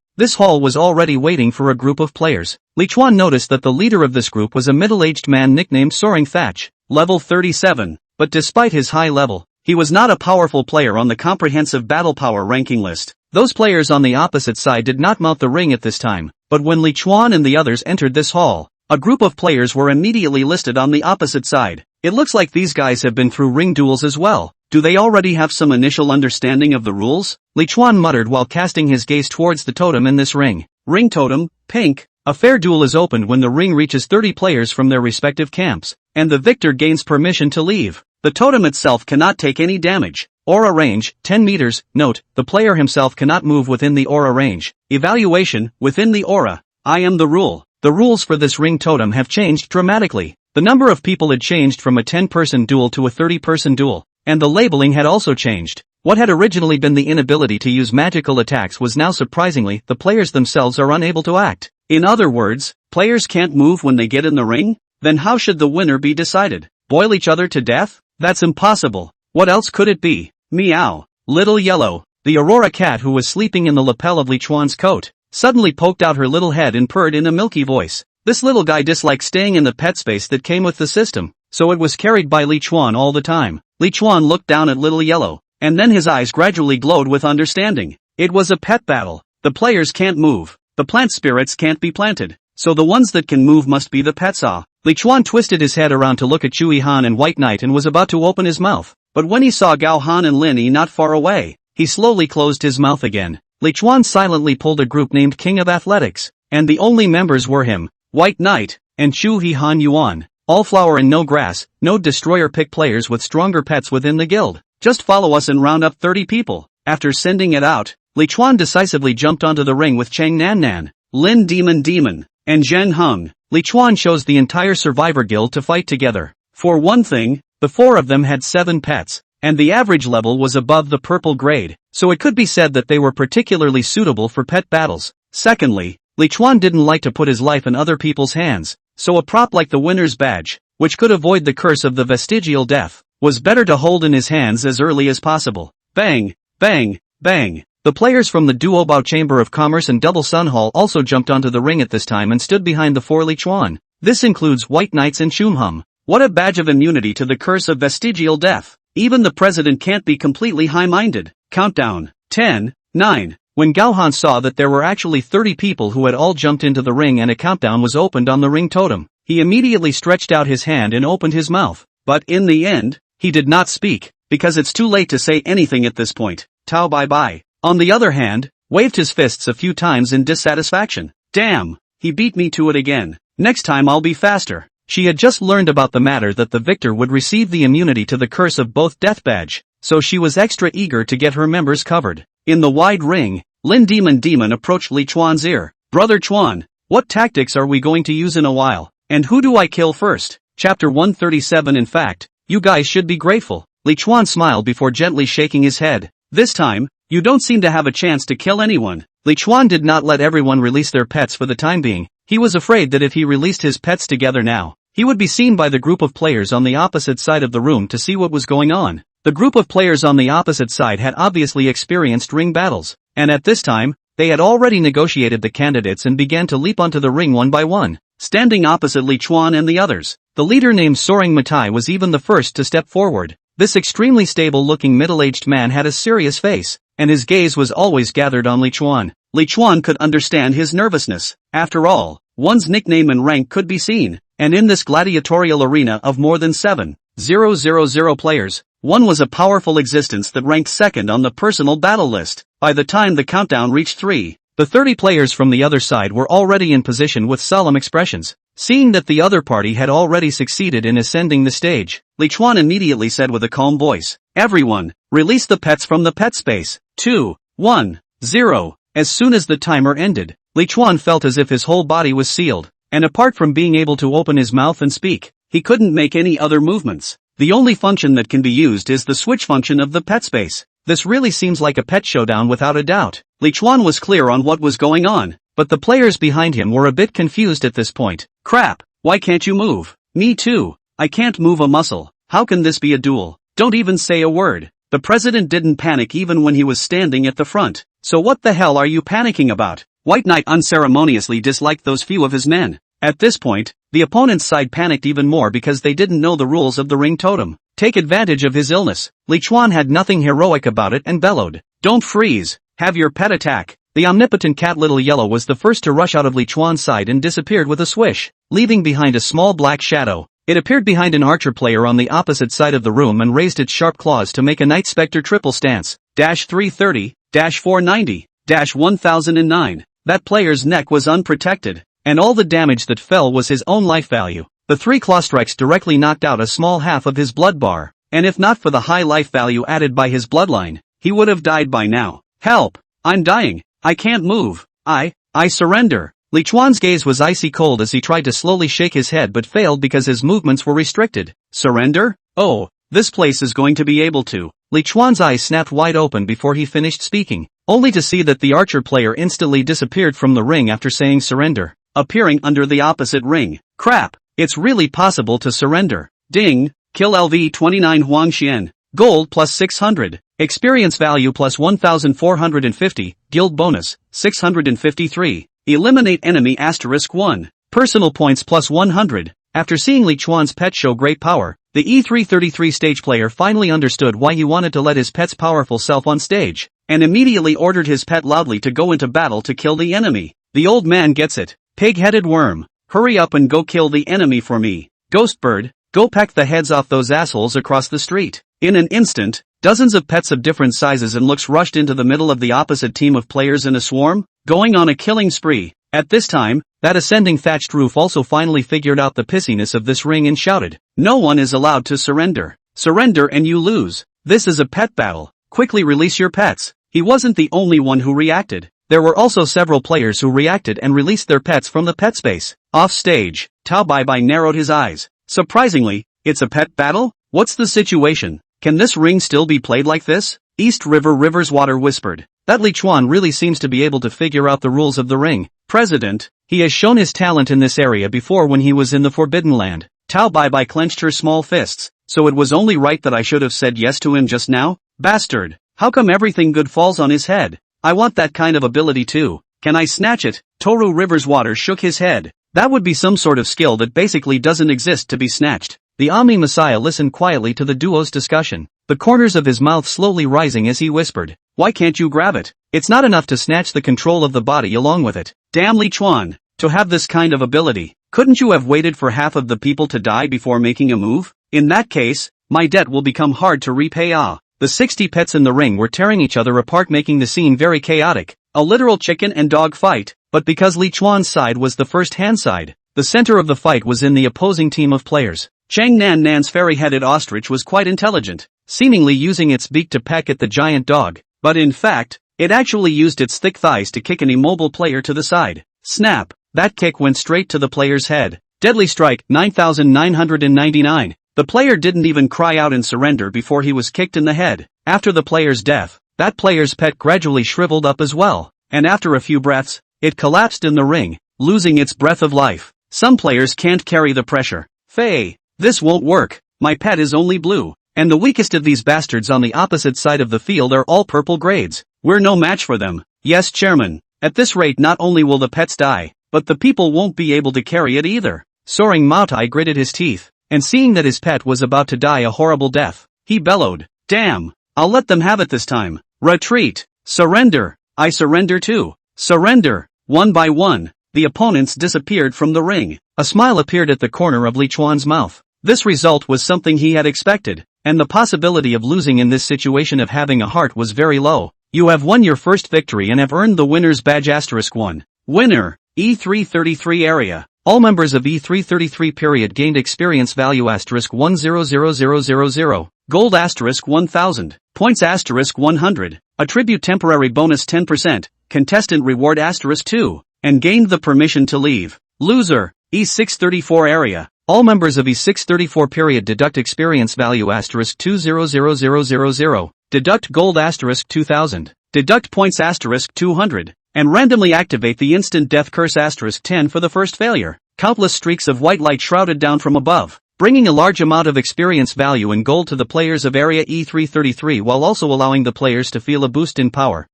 [SPEAKER 2] was already waiting for a group of players. Li Chuan noticed that the leader of this group was a middle-aged man nicknamed Soaring Thatch, level 37, but despite his high level, he was not a powerful player on the comprehensive battle power ranking list. Those players on the opposite side did not mount the ring at this time, but when Li Chuan and the others entered this hall, a group of players were immediately listed on the opposite side. It looks like these guys have been through ring duels as well. Do they already have some initial understanding of the rules?
[SPEAKER 1] Li Chuan muttered while casting his gaze towards the totem in this ring.
[SPEAKER 2] Ring totem, pink.
[SPEAKER 1] A fair duel is opened when the ring reaches 30 players from their respective camps, and the victor gains permission to leave.
[SPEAKER 2] The totem itself cannot take any damage.
[SPEAKER 1] Aura range, 10 meters. Note, the player himself cannot move within the aura range.
[SPEAKER 2] Evaluation, within the aura. I am the rule.
[SPEAKER 1] The rules for this ring totem have changed dramatically. The number of people had changed from a 10-person duel to a 30-person duel, and the labeling had also changed. What had originally been the inability to use magical attacks was now surprisingly the players themselves are unable to act.
[SPEAKER 2] In other words, players can't move when they get in the ring? Then how should the winner be decided? Boil each other to death? That's impossible. What else could it be? Meow. Little Yellow,
[SPEAKER 1] the Aurora cat who was sleeping in the lapel of Li Chuan's coat, suddenly poked out her little head and purred in a milky voice. This little guy disliked staying in the pet space that came with the system, so it was carried by Li Chuan all the time. Li Chuan looked down at Little Yellow, and then his eyes gradually glowed with understanding. It was a pet battle. The players can't move. The plant spirits can't be planted, so the ones that can move must be the pets. Li Chuan twisted his head around to look at Chui Han and White Knight and was about to open his mouth, but when he saw Gao Han and Lin Yi not far away, he slowly closed his mouth again. Li Chuan silently pulled a group named King of Athletics, and the only members were him, White Knight, and Chui Han Yuan. All flower and no grass, no destroyer pick players with stronger pets within the guild. Just follow us and round up 30 people. After sending it out, Li Chuan decisively jumped onto the ring with Chang Nan, Lin Demon, and Zhen Heng. Li Chuan chose the entire Survivor Guild to fight together. For one thing, the 4 of them had 7 pets, and the average level was above the purple grade, so it could be said that they were particularly suitable for pet battles. Secondly, Li Chuan didn't like to put his life in other people's hands, so a prop like the winner's badge, which could avoid the curse of the vestigial death, was better to hold in his hands as early as possible. Bang, bang, bang. The players from the Duobao Chamber of Commerce and Double Sun Hall also jumped onto the ring at this time and stood behind the 4 Li Chuan. This includes White Knights and Shumhum. What a badge of immunity to the curse of vestigial death. Even the president can't be completely high-minded. Countdown. 10, 9. When Gao Han saw that there were actually 30 people who had all jumped into the ring and a countdown was opened on the ring totem, he immediately stretched out his hand and opened his mouth. But in the end, he did not speak, because it's too late to say anything at this point. Tao bye-bye. On the other hand, waved his fists a few times in dissatisfaction. Damn, he beat me to it again. Next time I'll be faster. She had just learned about the matter that the victor would receive the immunity to the curse of both death badge, so she was extra eager to get her members covered. In the wide ring, Lin Demon approached Li Chuan's ear. Brother Chuan, what tactics are we going to use in a while? And who do I kill first? Chapter 137. In fact, you guys should be grateful. Li Chuan smiled before gently shaking his head. This time, you don't seem to have a chance to kill anyone. Li Chuan did not let everyone release their pets for the time being. He was afraid that if he released his pets together now, he would be seen by the group of players on the opposite side of the room to see what was going on. The group of players on the opposite side had obviously experienced ring battles, and at this time, they had already negotiated the candidates and began to leap onto the ring one by one, standing opposite Li Chuan and the others. The leader named Soaring Matai was even the first to step forward. This extremely stable-looking middle-aged man had a serious face, and his gaze was always gathered on Li Chuan. Li Chuan could understand his nervousness. After all, one's nickname and rank could be seen, and in this gladiatorial arena of more than 7,000 players, one was a powerful existence that ranked second on the personal battle list. By the time the countdown reached 3, the 30 players from the other side were already in position with solemn expressions. Seeing that the other party had already succeeded in ascending the stage, Li Chuan immediately said with a calm voice, "Everyone, release the pets from the pet space. 2, 1, 0. As soon as the timer ended, Li Chuan felt as if his whole body was sealed, and apart from being able to open his mouth and speak, he couldn't make any other movements. The only function that can be used is the switch function of the pet space. This really seems like a pet showdown without a doubt." Li Chuan was clear on what was going on, but the players behind him were a bit confused at this point. "Crap, why can't you move?" "Me too. I can't move a muscle. How can this be a duel?" "Don't even say a word." The president didn't panic even when he was standing at the front. "So what the hell are you panicking about?" White Knight unceremoniously disliked those few of his men. At this point, the opponent's side panicked even more because they didn't know the rules of the ring totem. Take advantage of his illness. Li Chuan had nothing heroic about it and bellowed, "Don't freeze, have your pet attack." The omnipotent cat Little Yellow was the first to rush out of Li Chuan's side and disappeared with a swish, leaving behind a small black shadow. It appeared behind an archer player on the opposite side of the room and raised its sharp claws to make a Night Spectre triple stance. -330, -490, -1009. That player's neck was unprotected, and all the damage that fell was his own life value. The 3 claw strikes directly knocked out a small half of his blood bar, and if not for the high life value added by his bloodline, he would have died by now. "Help! I'm dying! I can't move! I surrender!" Li Chuan's gaze was icy cold as he tried to slowly shake his head but failed because his movements were restricted. "Surrender? Oh, this place is going to be able to." Li Chuan's eyes snapped wide open before he finished speaking, only to see that the archer player instantly disappeared from the ring after saying surrender, appearing under the opposite ring. "Crap, it's really possible to surrender." Ding, kill LV29 Huang Xian. Gold plus 600. Experience value plus 1450. Guild bonus, 653. Eliminate enemy *1. Personal points plus 100. After seeing Li Chuan's pet show great power, the E333 stage player finally understood why he wanted to let his pet's powerful self on stage, and immediately ordered his pet loudly to go into battle to kill the enemy. The old man gets it. "Pig-headed worm, hurry up and go kill the enemy for me. Ghost bird, go peck the heads off those assholes across the street." In an instant, dozens of pets of different sizes and looks rushed into the middle of the opposite team of players in a swarm, going on a killing spree. At this time, that ascending thatched roof also finally figured out the pissiness of this ring and shouted, "No one is allowed to surrender. Surrender and you lose. This is a pet battle. Quickly release your pets." He wasn't the only one who reacted. There were also several players who reacted and released their pets from the pet space. Off stage, Tao Bai narrowed his eyes. "Surprisingly, it's a pet battle? What's the situation? Can this ring still be played like this?" East River's Water whispered. "That Li Chuan really seems to be able to figure out the rules of the ring. President, he has shown his talent in this area before when he was in the Forbidden Land." Tao Bai clenched her small fists. "So it was only right that I should have said yes to him just now? Bastard, how come everything good falls on his head? I want that kind of ability too. Can I snatch it?" Toru River's Water shook his head. "That would be some sort of skill that basically doesn't exist to be snatched." The Omni Messiah listened quietly to the duo's discussion, the corners of his mouth slowly rising as he whispered, "Why can't you grab it? It's not enough to snatch the control of the body along with it. Damn Li Chuan, to have this kind of ability. Couldn't you have waited for half of the people to die before making a move? In that case, my debt will become hard to repay." The 60 pets in the ring were tearing each other apart, making the scene very chaotic, a literal chicken and dog fight. But because Li Chuan's side was the first hand side, The center of the fight was in the opposing team of players.
[SPEAKER 2] Chang Nan Nan's fairy-headed ostrich was quite intelligent, seemingly using its beak to peck at the giant dog, but in fact, it actually used its thick thighs to kick an immobile player to the side. Snap! That kick went straight to the player's head. Deadly strike, 9,999. The player didn't even cry out in surrender before he was kicked in the head. After the player's death, that player's pet gradually shriveled up as well, and after a few breaths, it collapsed in the ring, losing its breath of life. Some players can't carry the pressure. Faye, this won't work. My pet is only blue, and the weakest of these bastards on the opposite side of the field are all purple grades. We're no match for them. Yes, Chairman. At this rate not only will the pets die, but the people won't be able to carry it either. Soaring Maotai gritted his teeth, and seeing that his pet was about to die a horrible death, he bellowed, "Damn! I'll let them have it this time. Retreat! Surrender! I surrender too! Surrender!" One by one, the opponents disappeared from the ring. A smile appeared at the corner of Li Chuan's mouth. This result was something he had expected, and the possibility of losing in this situation of having a heart was very low. You have won your first victory and have earned the winner's badge *1. Winner, E333 area. All members of E333 period gained experience value *1000000, gold *1000, points *100, attribute temporary bonus 10%, contestant reward *2, and gained the permission to leave. Loser, E634 area. All members of E634 period deduct experience value *200000, deduct gold *2000, deduct points *200, and randomly activate the instant death curse *10 for the first failure. Countless streaks of white light shrouded down from above, bringing a large amount of experience value and gold to the players of area E333 while also allowing the players to feel a boost in power.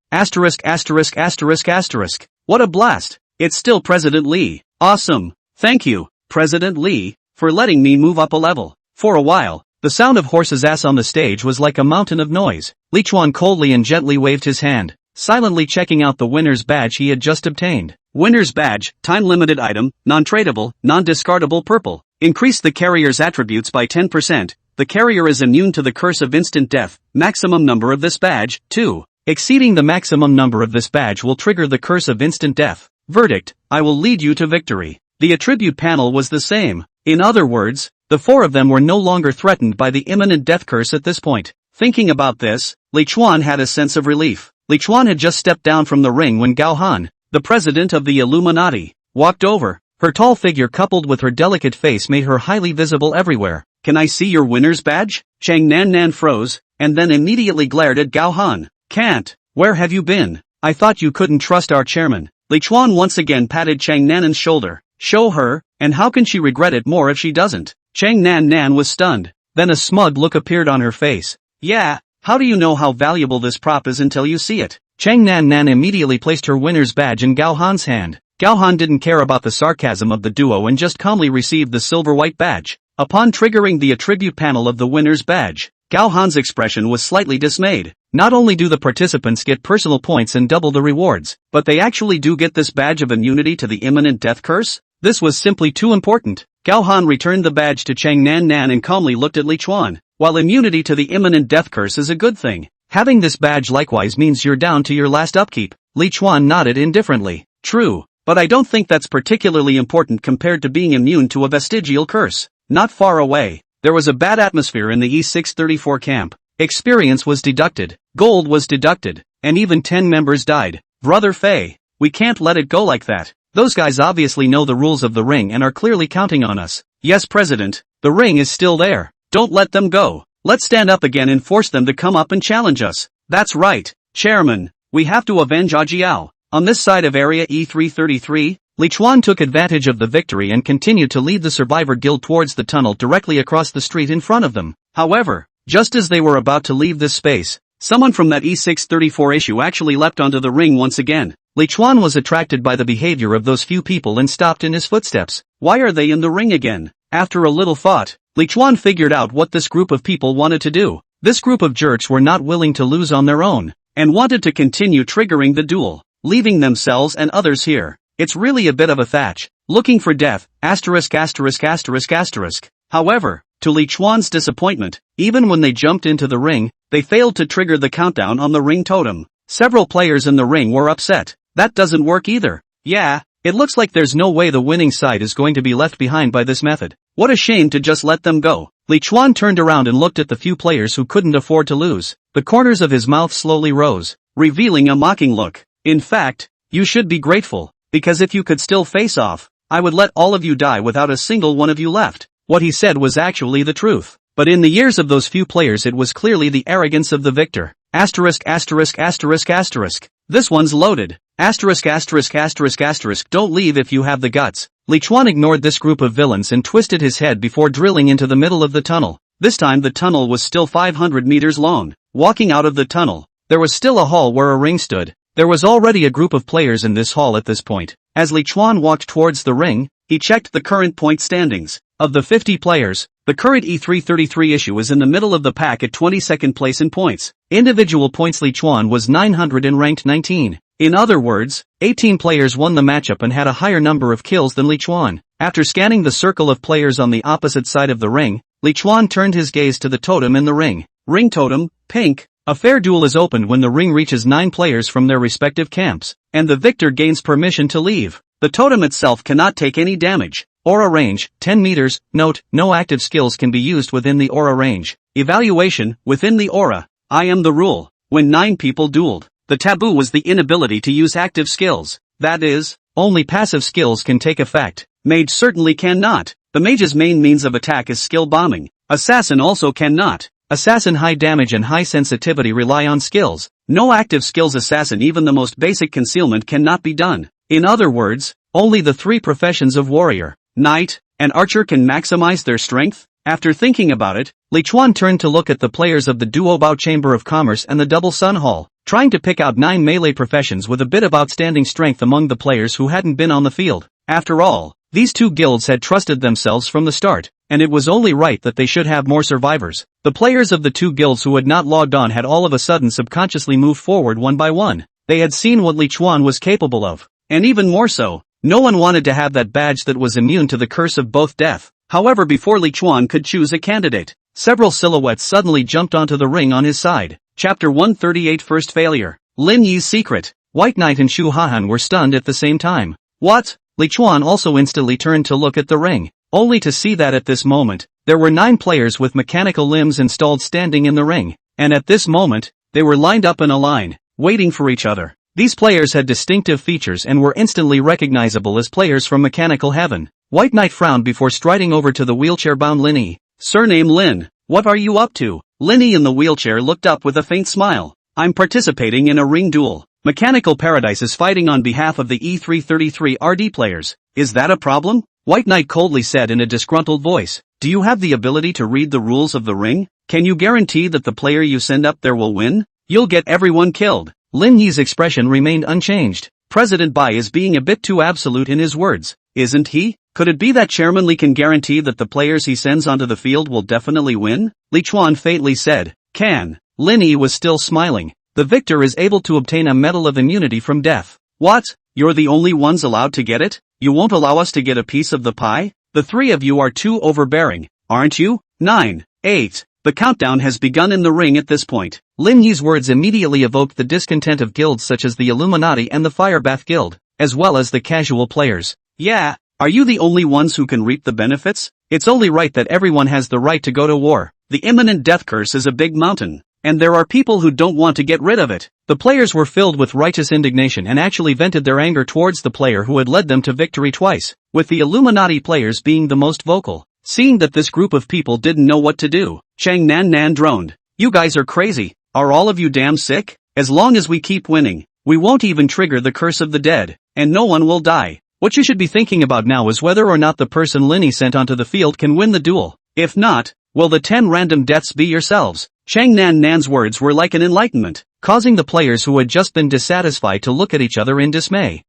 [SPEAKER 2] What a blast! It's still President Lee. Awesome. Thank you, President Lee, for letting me move up a level. For a while, the sound of horse's ass on the stage was like a mountain of noise. Li Chuan coldly and gently waved his hand, silently checking out the winner's badge he had just obtained. Winner's badge, time-limited item, non-tradable, non-discardable purple. Increase the carrier's attributes by 10%. The carrier is immune to the curse of instant death. Maximum number of this badge, 2. Exceeding the maximum number of this badge will trigger the curse of instant death. Verdict, I will lead you to victory. The attribute panel was the same. In other words, the four of them were no longer threatened by the imminent death curse at this point. Thinking about this, Li Chuan had a sense of relief. Li Chuan had just stepped down from the ring when Gao Han, the president of the Illuminati, walked over. Her tall figure coupled with her delicate face made her highly visible everywhere. Can I see your winner's badge? Chang Nan Nan froze, and then immediately glared at Gao Han. Can't. Where have you been? I thought you couldn't trust our chairman. Li Chuan once again patted Chang Nan's shoulder. Show her, and how can she regret it more if she doesn't? Chang Nan Nan was stunned. Then a smug look appeared on her face. Yeah, how do you know how valuable this prop is until you see it? Chang Nan Nan immediately placed her winner's badge in Gao Han's hand. Gao Han didn't care about the sarcasm of the duo and just calmly received the silver-white badge. Upon triggering the attribute panel of the winner's badge, Gao Han's expression was slightly dismayed. Not only do the participants get personal points and double the rewards, but they actually do get this badge of immunity to the imminent death curse? This was simply too important. Gao Han returned the badge to Chang Nan Nan and calmly looked at Li Chuan. While immunity to the imminent death curse is a good thing, having this badge likewise means you're down to your last upkeep. Li Chuan nodded indifferently. True, but I don't think that's particularly important compared to being immune to a vestigial curse. Not far away, there was a bad atmosphere in the E634 camp. Experience was deducted, gold was deducted, and even 10 members died. Brother Fei, we can't let it go like that. Those guys obviously know the rules of the ring and are clearly counting on us. Yes, President, the ring is still there. Don't let them go. Let's stand up again and force them to come up and challenge us. That's right, Chairman. We have to avenge Ajiao. On this side of area E333, Li Chuan took advantage of the victory and continued to lead the Survivor Guild towards the tunnel directly across the street in front of them. However, just as they were about to leave this space, someone from that E634 issue actually leapt onto the ring once again. Li Chuan was attracted by the behavior of those few people and stopped in his footsteps. Why are they in the ring again? After a little thought, Li Chuan figured out what this group of people wanted to do. This group of jerks were not willing to lose on their own, and wanted to continue triggering the duel, leaving themselves and others here. It's really a bit of a thatch. Looking for death, ********. However, to Li Chuan's disappointment, even when they jumped into the ring, they failed to trigger the countdown on the ring totem. Several players in the ring were upset. That doesn't work either. Yeah, It looks like there's no way the winning side is going to be left behind by this method. What a shame to just let them go. Li Chuan turned around and looked at the few players who couldn't afford to lose. The corners of his mouth slowly rose, revealing a mocking look. In fact, you should be grateful, because if you could still face off, I would let all of you die without a single one of you left. What he said was actually the truth. But in the years of those few players it was clearly the arrogance of the victor. Asterisk asterisk asterisk asterisk. This one's loaded. Asterisk asterisk asterisk asterisk. Don't leave if you have the guts. Li Chuan ignored this group of villains and twisted his head before drilling into the middle of the tunnel. This time the tunnel was still 500 meters long. Walking out of the tunnel, there was still a hall where a ring stood. There was already a group of players in this hall at this point. As Li Chuan walked towards the ring, he checked the current point standings. Of the 50 players, the current E333 issue is in the middle of the pack at 22nd place in points. Individual points. Li Chuan was 900 and ranked 19. In other words, 18 players won the matchup and had a higher number of kills than Li Chuan. After scanning the circle of players on the opposite side of the ring, Li Chuan turned his gaze to the totem in the ring. Ring totem, pink. A fair duel is opened when the ring reaches 9 players from their respective camps, and the victor gains permission to leave. The totem itself cannot take any damage. Aura range, 10 meters. Note, no active skills can be used within the aura range. Evaluation, within the aura. I am the rule. When 9 people dueled, the taboo was the inability to use active skills. That is, only passive skills can take effect. Mage certainly cannot. The mage's main means of attack is skill bombing. Assassin also cannot. Assassin high damage and high sensitivity rely on skills. No active skills. Assassin, even the most basic concealment cannot be done. In other words, only the 3 professions of warrior, knight, and archer can maximize their strength. After thinking about it, Li Chuan turned to look at the players of the Duobao Chamber of Commerce and the Double Sun Hall, trying to pick out 9 melee professions with a bit of outstanding strength among the players who hadn't been on the field. After all, these 2 guilds had trusted themselves from the start, and it was only right that they should have more survivors. The players of the 2 guilds who had not logged on had all of a sudden subconsciously moved forward one by one. They had seen what Li Chuan was capable of, and even more so, no one wanted to have that badge that was immune to the curse of both death. However, before Li Chuan could choose a candidate, several silhouettes suddenly jumped onto the ring on his side. Chapter 138. First failure. Lin Yi's secret. White Knight and Shu Hahan were stunned at the same time. What? Li Chuan also instantly turned to look at the ring, only to see that at this moment, there were 9 players with mechanical limbs installed standing in the ring, and at this moment, they were lined up in a line, waiting for each other. These players had distinctive features and were instantly recognizable as players from Mechanical Heaven. White Knight frowned before striding over to the wheelchair-bound Lin Yi. Surname Lin, what are you up to? Lin Yi in the wheelchair looked up with a faint smile. I'm participating in a ring duel. Mechanical Paradise is fighting on behalf of the E333 RD players. Is that a problem? White Knight coldly said in a disgruntled voice. Do you have the ability to read the rules of the ring? Can you guarantee that the player you send up there will win? You'll get everyone killed. Lin Yi's expression remained unchanged. President Bai is being a bit too absolute in his words, isn't he? Could it be that Chairman Li can guarantee that the players he sends onto the field will definitely win? Li Chuan faintly said. Can. Lin Yi was still smiling. The victor is able to obtain a medal of immunity from death. What? You're the only ones allowed to get it? You won't allow us to get a piece of the pie? The 3 of you are too overbearing, aren't you? 9, 8. The countdown has begun in the ring at this point. Lin Yi's words immediately evoked the discontent of guilds such as the Illuminati and the Firebath Guild, as well as the casual players. Yeah, are you the only ones who can reap the benefits? It's only right that everyone has the right to go to war. The imminent death curse is a big mountain, and there are people who don't want to get rid of it. The players were filled with righteous indignation and actually vented their anger towards the player who had led them to victory twice, with the Illuminati players being the most vocal. Seeing that this group of people didn't know what to do, Chang Nan Nan droned. You guys are crazy. Are all of you damn sick? As long as we keep winning, we won't even trigger the curse of the dead, and no one will die. What you should be thinking about now is whether or not the person Lin Yi sent onto the field can win the duel. If not, will the 10 random deaths be yourselves? Chang Nan Nan's words were like an enlightenment, causing the players who had just been dissatisfied to look at each other in dismay.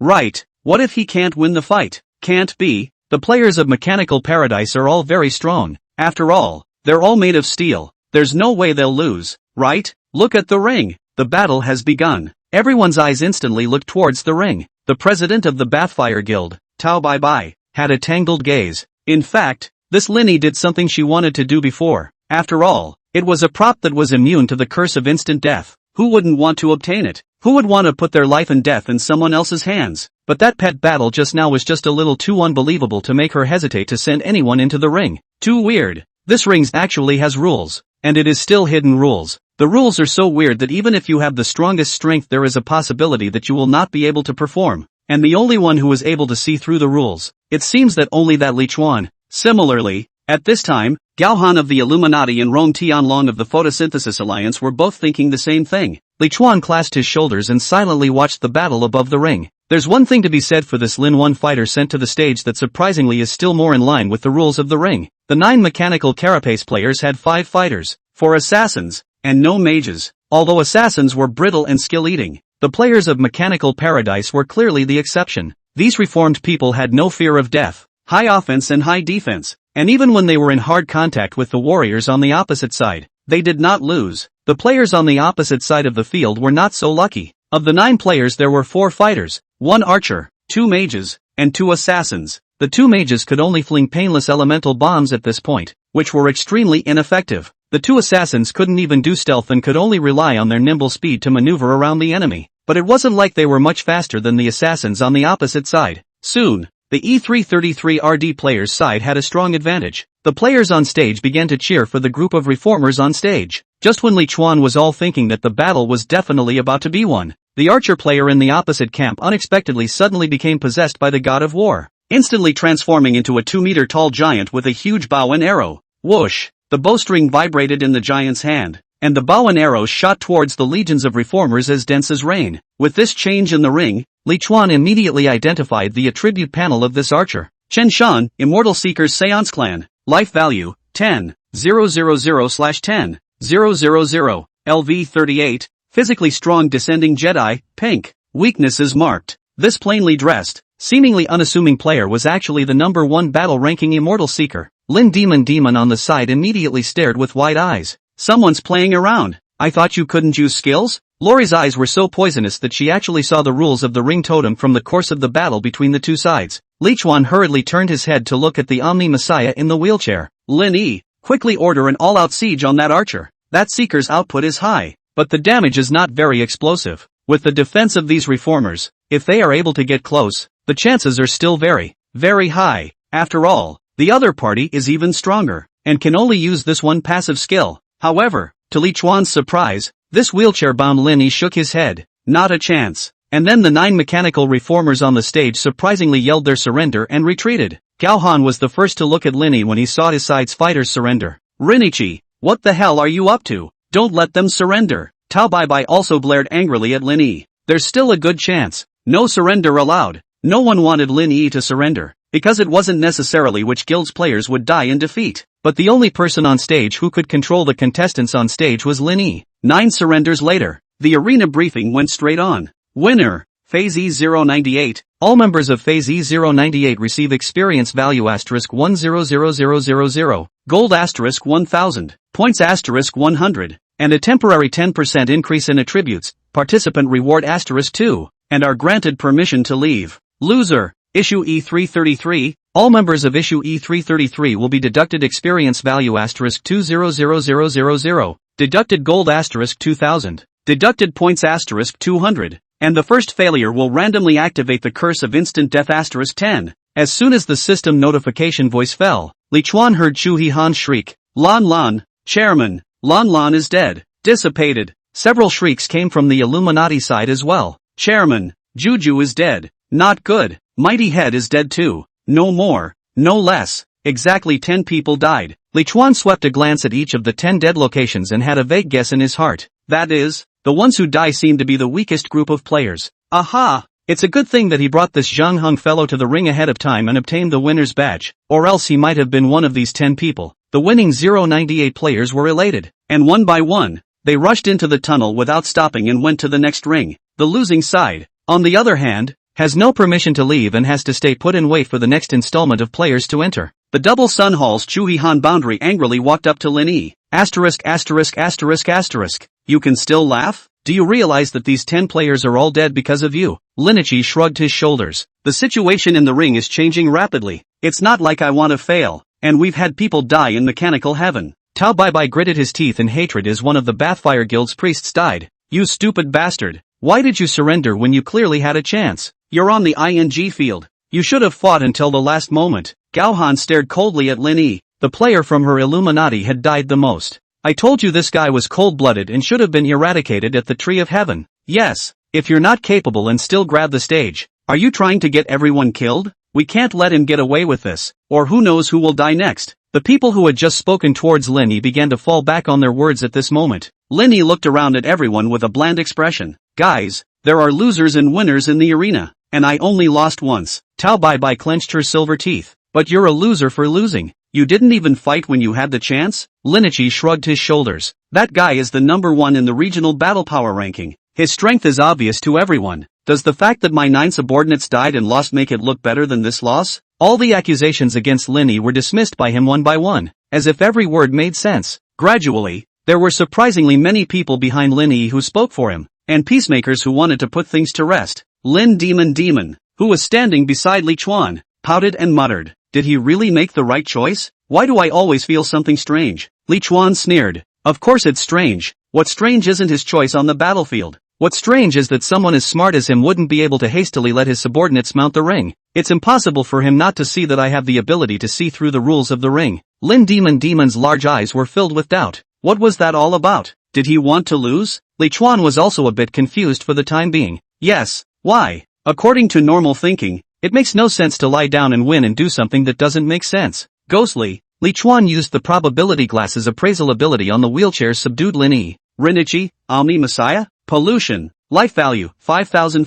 [SPEAKER 2] Right, what if he can't win the fight? Can't be. The players of Mechanical Paradise are all very strong. After all, they're all made of steel. There's no way they'll lose, right? Look at the ring. The battle has begun. Everyone's eyes instantly looked towards the ring. The president of the Bathfire Guild, Tao Bai Bai, had a tangled gaze. In fact, this Lin Yi did something she wanted to do before. After all, it was a prop that was immune to the curse of instant death. Who wouldn't want to obtain it? Who would want to put their life and death in someone else's hands? But that pet battle just now was just a little too unbelievable to make her hesitate to send anyone into the ring. Too weird. This ring actually has rules. And it is still hidden rules. The rules are so weird that even if you have the strongest strength there is a possibility that you will not be able to perform. And the only one who was able to see through the rules, it seems that only that Li Chuan. Similarly, at this time, Gao Han of the Illuminati and Rong Tianlong of the Photosynthesis Alliance were both thinking the same thing. Li Chuan clasped his shoulders and silently watched the battle above the ring. There's one thing to be said for this Lin 1 fighter sent to the stage that surprisingly is still more in line with the rules of the ring. The 9 mechanical carapace players had 5 fighters, 4 assassins, and no mages. Although assassins were brittle and skill-eating, the players of Mechanical Paradise were clearly the exception. These reformed people had no fear of death, high offense and high defense, and even when they were in hard contact with the warriors on the opposite side, they did not lose. The players on the opposite side of the field were not so lucky. Of the 9 players there were 4 fighters, 1 archer, 2 mages, and 2 assassins. The 2 mages could only fling painless elemental bombs at this point, which were extremely ineffective. The 2 assassins couldn't even do stealth and could only rely on their nimble speed to maneuver around the enemy. But it wasn't like they were much faster than the assassins on the opposite side. Soon, the E333RD players' side had a strong advantage. The players on stage began to cheer for the group of reformers on stage. Just when Li Chuan was all thinking that the battle was definitely about to be won, the archer player in the opposite camp unexpectedly suddenly became possessed by the god of war, instantly transforming into a 2-meter-tall giant with a huge bow and arrow. Whoosh! The bowstring vibrated in the giant's hand, and the bow and arrow shot towards the legions of reformers as dense as rain. With this change in the ring, Li Chuan immediately identified the attribute panel of this archer. Chen Shan, Immortal Seekers Seance Clan. Life value, 10, 000/10, 000, LV 38, physically strong descending Jedi, pink. Weakness is marked. This plainly dressed, seemingly unassuming player was actually the number 1 battle ranking Immortal Seeker. Lin Demon on the side immediately stared with wide eyes. Someone's playing around. I thought you couldn't use skills? Lori's eyes were so poisonous that she actually saw the rules of the ring totem from the course of the battle between the 2 sides. Li Chuan hurriedly turned his head to look at the Omni Messiah in the wheelchair. Lin Yi, quickly order an all-out siege on that archer. That seeker's output is high, but the damage is not very explosive. With the defense of these reformers, if they are able to get close, the chances are still very, very high. After all, the other party is even stronger, and can only use this one passive skill. However, to Li Chuan's surprise, this wheelchair-bound Lin Yi shook his head. Not a chance. And then the 9 mechanical reformers on the stage surprisingly yelled their surrender and retreated. Gao Han was the first to look at Lin Yi when he saw his side's fighters surrender. Rinichi, what the hell are you up to? Don't let them surrender. Tao Bai also blared angrily at Lin Yi. There's still a good chance. No surrender allowed. No one wanted Lin Yi to surrender, because it wasn't necessarily which guild's players would die in defeat. But the only person on stage who could control the contestants on stage was Lin Yi. 9 surrenders later, the arena briefing went straight on. Winner, Phase E098. All members of Phase E098 receive experience value *100000, gold *1000, points *100, and a temporary 10% increase in attributes, participant reward *2, and are granted permission to leave. Loser, Issue E333. All members of Issue E333 will be deducted experience value *200000, deducted gold *2000, deducted points *200, and the first failure will randomly activate the curse of instant death *10. As soon as the system notification voice fell, Li Chuan heard Chu Hihan shriek, "Lan Lan, chairman, Lan Lan is dead." Dissipated. Several shrieks came from the Illuminati side as well. "Chairman, Juju is dead. Not good. Mighty Head is dead too. No more, no less." Exactly 10 people died. Li Chuan swept a glance at each of the 10 dead locations and had a vague guess in his heart. That is, the ones who die seem to be the weakest group of players. Aha! It's a good thing that he brought this Zhang Heng fellow to the ring ahead of time and obtained the winner's badge, or else he might have been one of these 10 people. The winning 098 players were elated, and one by one, they rushed into the tunnel without stopping and went to the next ring. The losing side, on the other hand, has no permission to leave and has to stay put and wait for the next installment of players to enter. The double Sun Hall's Chu Hihan boundary angrily walked up to Lin Yi. *******. You can still laugh? Do you realize that these 10 players are all dead because of you? Linichi shrugged his shoulders. The situation in the ring is changing rapidly. It's not like I want to fail, and we've had people die in mechanical heaven. Tao Bai gritted his teeth in hatred as one of the Bathfire Guild's priests died. You stupid bastard. Why did you surrender when you clearly had a chance? You're on the ing field. You should have fought until the last moment. Gao Han stared coldly at Lin Yi. The player from her Illuminati had died the most. I told you this guy was cold-blooded and should have been eradicated at the Tree of Heaven. Yes, if you're not capable and still grab the stage. Are you trying to get everyone killed? We can't let him get away with this, or who knows who will die next. The people who had just spoken towards Lin Yi began to fall back on their words at this moment. Lin Yi looked around at everyone with a bland expression. Guys, there are losers and winners in the arena, and I only lost once. Tao Bai clenched her silver teeth. But you're a loser for losing. You didn't even fight when you had the chance? Linichi shrugged his shoulders. That guy is the number 1 in the regional battle power ranking. His strength is obvious to everyone. Does the fact that my 9 subordinates died and lost make it look better than this loss? All the accusations against Lin Yi were dismissed by him one by one, as if every word made sense. Gradually, there were surprisingly many people behind Lin Yi who spoke for him, and peacemakers who wanted to put things to rest. Lin Demon, who was standing beside Li Chuan, pouted and muttered. Did he really make the right choice? Why do I always feel something strange? Li Chuan sneered. Of course it's strange. What's strange isn't his choice on the battlefield. What's strange is that someone as smart as him wouldn't be able to hastily let his subordinates mount the ring. It's impossible for him not to see that I have the ability to see through the rules of the ring. Lin Demon's large eyes were filled with doubt. What was that all about? Did he want to lose? Li Chuan was also a bit confused for the time being. Yes. Why? According to normal thinking, it makes no sense to lie down and win and do something that doesn't make sense. Ghostly, Li Chuan used the probability glass's appraisal ability on the wheelchair's subdued Lin Yi. Rinichi, Omni Messiah? Pollution. Life value, 5,000.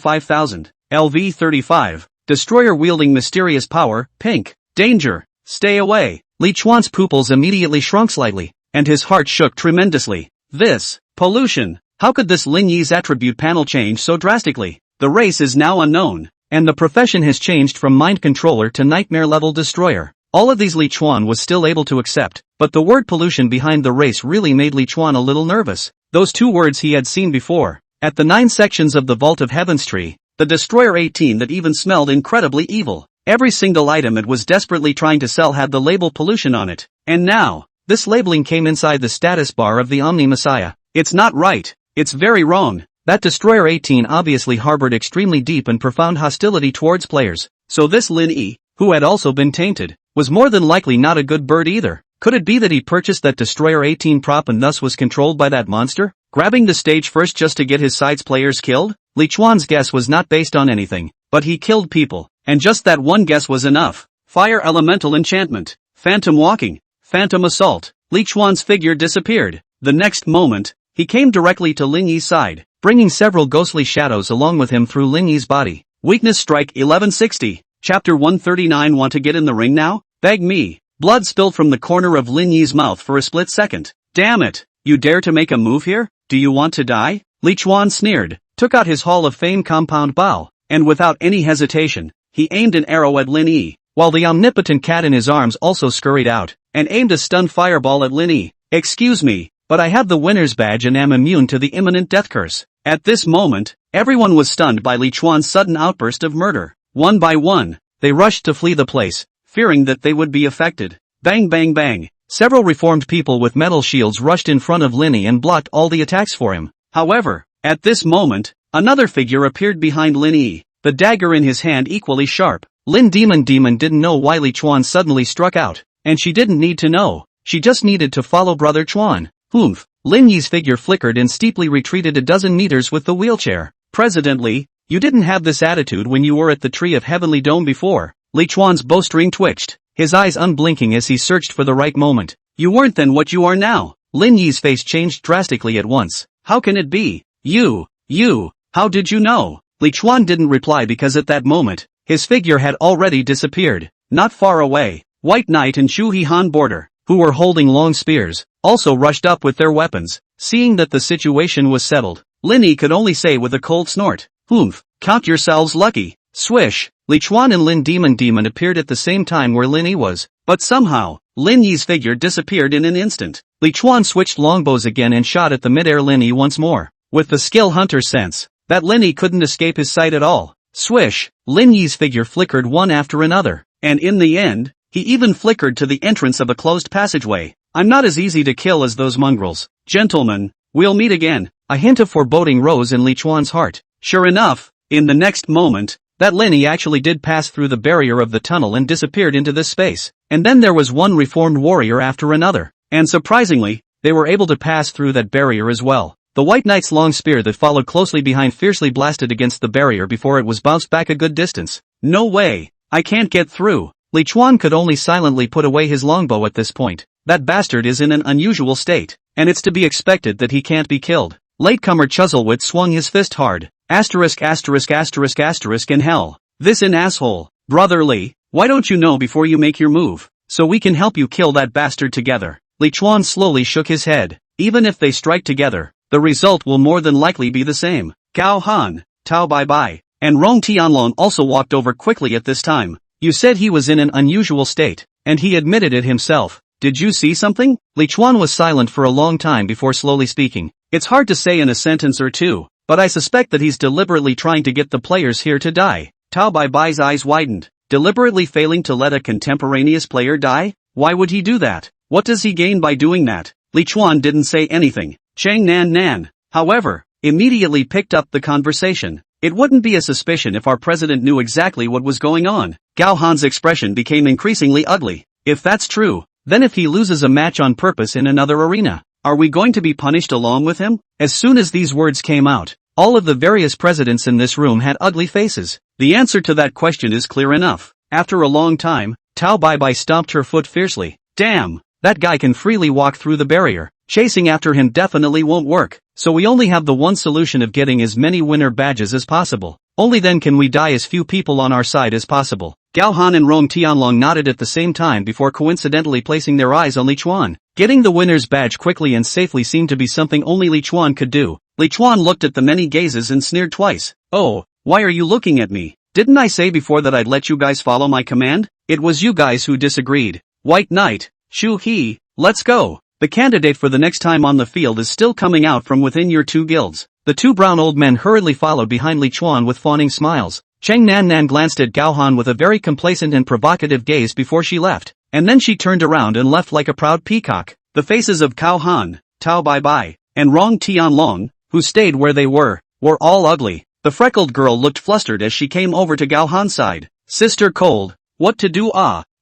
[SPEAKER 2] LV 35. Destroyer wielding mysterious power, pink. Danger. Stay away. Li Chuan's pupils immediately shrunk slightly, and his heart shook tremendously. This. Pollution. How could this Lin Yi's attribute panel change so drastically? The race is now unknown. And the profession has changed from mind controller to nightmare-level destroyer. All of these Li Chuan was still able to accept, but the word pollution behind the race really made Li Chuan a little nervous. Those 2 words he had seen before. At the 9 sections of the Vault of Heaven's tree, the Destroyer 18 that even smelled incredibly evil. Every single item it was desperately trying to sell had the label pollution on it. And now, this labeling came inside the status bar of the Omni Messiah. It's not right. It's very wrong. That Destroyer 18 obviously harbored extremely deep and profound hostility towards players, so this Lin Yi, who had also been tainted, was more than likely not a good bird either. Could it be that he purchased that Destroyer 18 prop and thus was controlled by that monster, grabbing the stage first just to get his side's players killed? Li Chuan's guess was not based on anything, but he killed people, and just that one guess was enough. Fire elemental enchantment, phantom walking, phantom assault. Li Chuan's figure disappeared. The next moment, he came directly to Lin Yi's side, bringing several ghostly shadows along with him through Lin Yi's body. Weakness strike 1160. Chapter 139. Want to get in the ring now? Beg me. Blood spilled from the corner of Lin Yi's mouth for a split second. Damn it. You dare to make a move here? Do you want to die? Li Chuan sneered, took out his Hall of Fame compound bow, and without any hesitation, he aimed an arrow at Lin Yi, while the omnipotent cat in his arms also scurried out, and aimed a stun fireball at Lin Yi. Excuse me, but I have the winner's badge and am immune to the imminent death curse. At this moment, everyone was stunned by Li Chuan's sudden outburst of murder. One by one, they rushed to flee the place, fearing that they would be affected. Bang bang bang. Several reformed people with metal shields rushed in front of Lin Yi and blocked all the attacks for him. However, at this moment, another figure appeared behind Lin Yi, the dagger in his hand equally sharp. Lin Demon didn't know why Li Chuan suddenly struck out, and she didn't need to know. She just needed to follow Brother Chuan. Oomph. Lin Yi's figure flickered and steeply retreated a dozen meters with the wheelchair. President Li, you didn't have this attitude when you were at the Tree of Heavenly Dome before. Li Chuan's bowstring twitched, his eyes unblinking as he searched for the right moment. You weren't then what you are now. Lin Yi's face changed drastically at once. How can it be? You, how did you know? Li Chuan didn't reply because at that moment, his figure had already disappeared. Not far away, White Knight and Shu Han border, who were holding long spears, also rushed up with their weapons. Seeing that the situation was settled, Lin Yi could only say with a cold snort, "Oomph, count yourselves lucky." Swish, Li Chuan and Lin Demon appeared at the same time where Lin Yi was, but somehow, Lin Yi's figure disappeared in an instant. Li Chuan switched longbows again and shot at the mid-air Lin Yi once more, with the skill hunter sense that Lin Yi couldn't escape his sight at all. Swish, Lin Yi's figure flickered one after another, and in the end, he even flickered to the entrance of a closed passageway. I'm not as easy to kill as those mongrels. Gentlemen, we'll meet again.
[SPEAKER 1] A hint of foreboding rose in Li Chuan's heart.
[SPEAKER 2] Sure enough, in the next moment,
[SPEAKER 1] that Linny actually did pass through the barrier of the tunnel and disappeared into this space. And then there was one reformed warrior after another. And surprisingly, they were able to pass through that barrier as well. The White Knight's long spear that followed closely behind fiercely blasted against the barrier before it was bounced back a good distance.
[SPEAKER 2] No way, I can't get through.
[SPEAKER 1] Li Chuan could only silently put away his longbow at this point. That bastard is in an unusual state, and it's to be expected that he can't be killed. Latecomer Chuzzlewit swung his fist hard. Asterisk asterisk asterisk asterisk in hell.
[SPEAKER 2] This in asshole. Brotherly, why don't you know before you make your move, so we can help you kill that bastard together.
[SPEAKER 1] Li Chuan slowly shook his head.
[SPEAKER 2] Even if they strike together, the result will more than likely be the same. Gao Han, Tao Bai Bai, and Rong Tianlong also walked over quickly at this time.
[SPEAKER 1] You said he was in an unusual state, and he admitted it himself.
[SPEAKER 2] Did you see something?
[SPEAKER 1] Li Chuan was silent for a long time before slowly speaking.
[SPEAKER 2] It's hard to say in a sentence or two, but I suspect that he's deliberately trying to get the players here to die. Tao Bai Bai's eyes widened. Deliberately failing to let a contemporaneous player die? Why would he do that? What does he gain by doing that? Li Chuan didn't say anything. Chang Nan Nan, however, immediately picked up the conversation. It wouldn't be a suspicion if our president knew exactly what was going on. Gao Han's expression became increasingly ugly. If that's true, then if he loses a match on purpose in another arena, are we going to be punished along with him?
[SPEAKER 1] As soon as these words came out, all of the various presidents in this room had ugly faces.
[SPEAKER 2] The answer to that question is clear enough. After a long time,
[SPEAKER 1] Tao Bai Bai stomped her foot fiercely.
[SPEAKER 2] Damn,
[SPEAKER 1] that guy can freely walk through the barrier. Chasing after him definitely won't work, so we only have the one solution of getting as many winner badges as possible. Only then can we die as few people on our side as possible.
[SPEAKER 2] Gao Han and Rong Tianlong nodded at the same time before coincidentally placing their eyes on Li Chuan.
[SPEAKER 1] Getting the winner's badge quickly and safely seemed to be something only Li Chuan could do.
[SPEAKER 2] Li Chuan looked at the many gazes and sneered twice. Oh, why are you looking at me? Didn't I say before that I'd let you guys follow my command? It was you guys who disagreed. White Knight, Shu He, let's go. The candidate for the next time on the field is still coming out from within your two guilds.
[SPEAKER 1] The two brown old men hurriedly followed behind Li Chuan with fawning smiles. Chang Nan Nan glanced at Gao Han with a very complacent and provocative gaze before she left, and then she turned around and left like a proud peacock.
[SPEAKER 2] The faces of Gao Han, Tao Bai Bai, and Rong Tianlong, who stayed where they were all ugly. The freckled girl looked flustered as she came over to Gao Han's side. Sister Cold, what to do?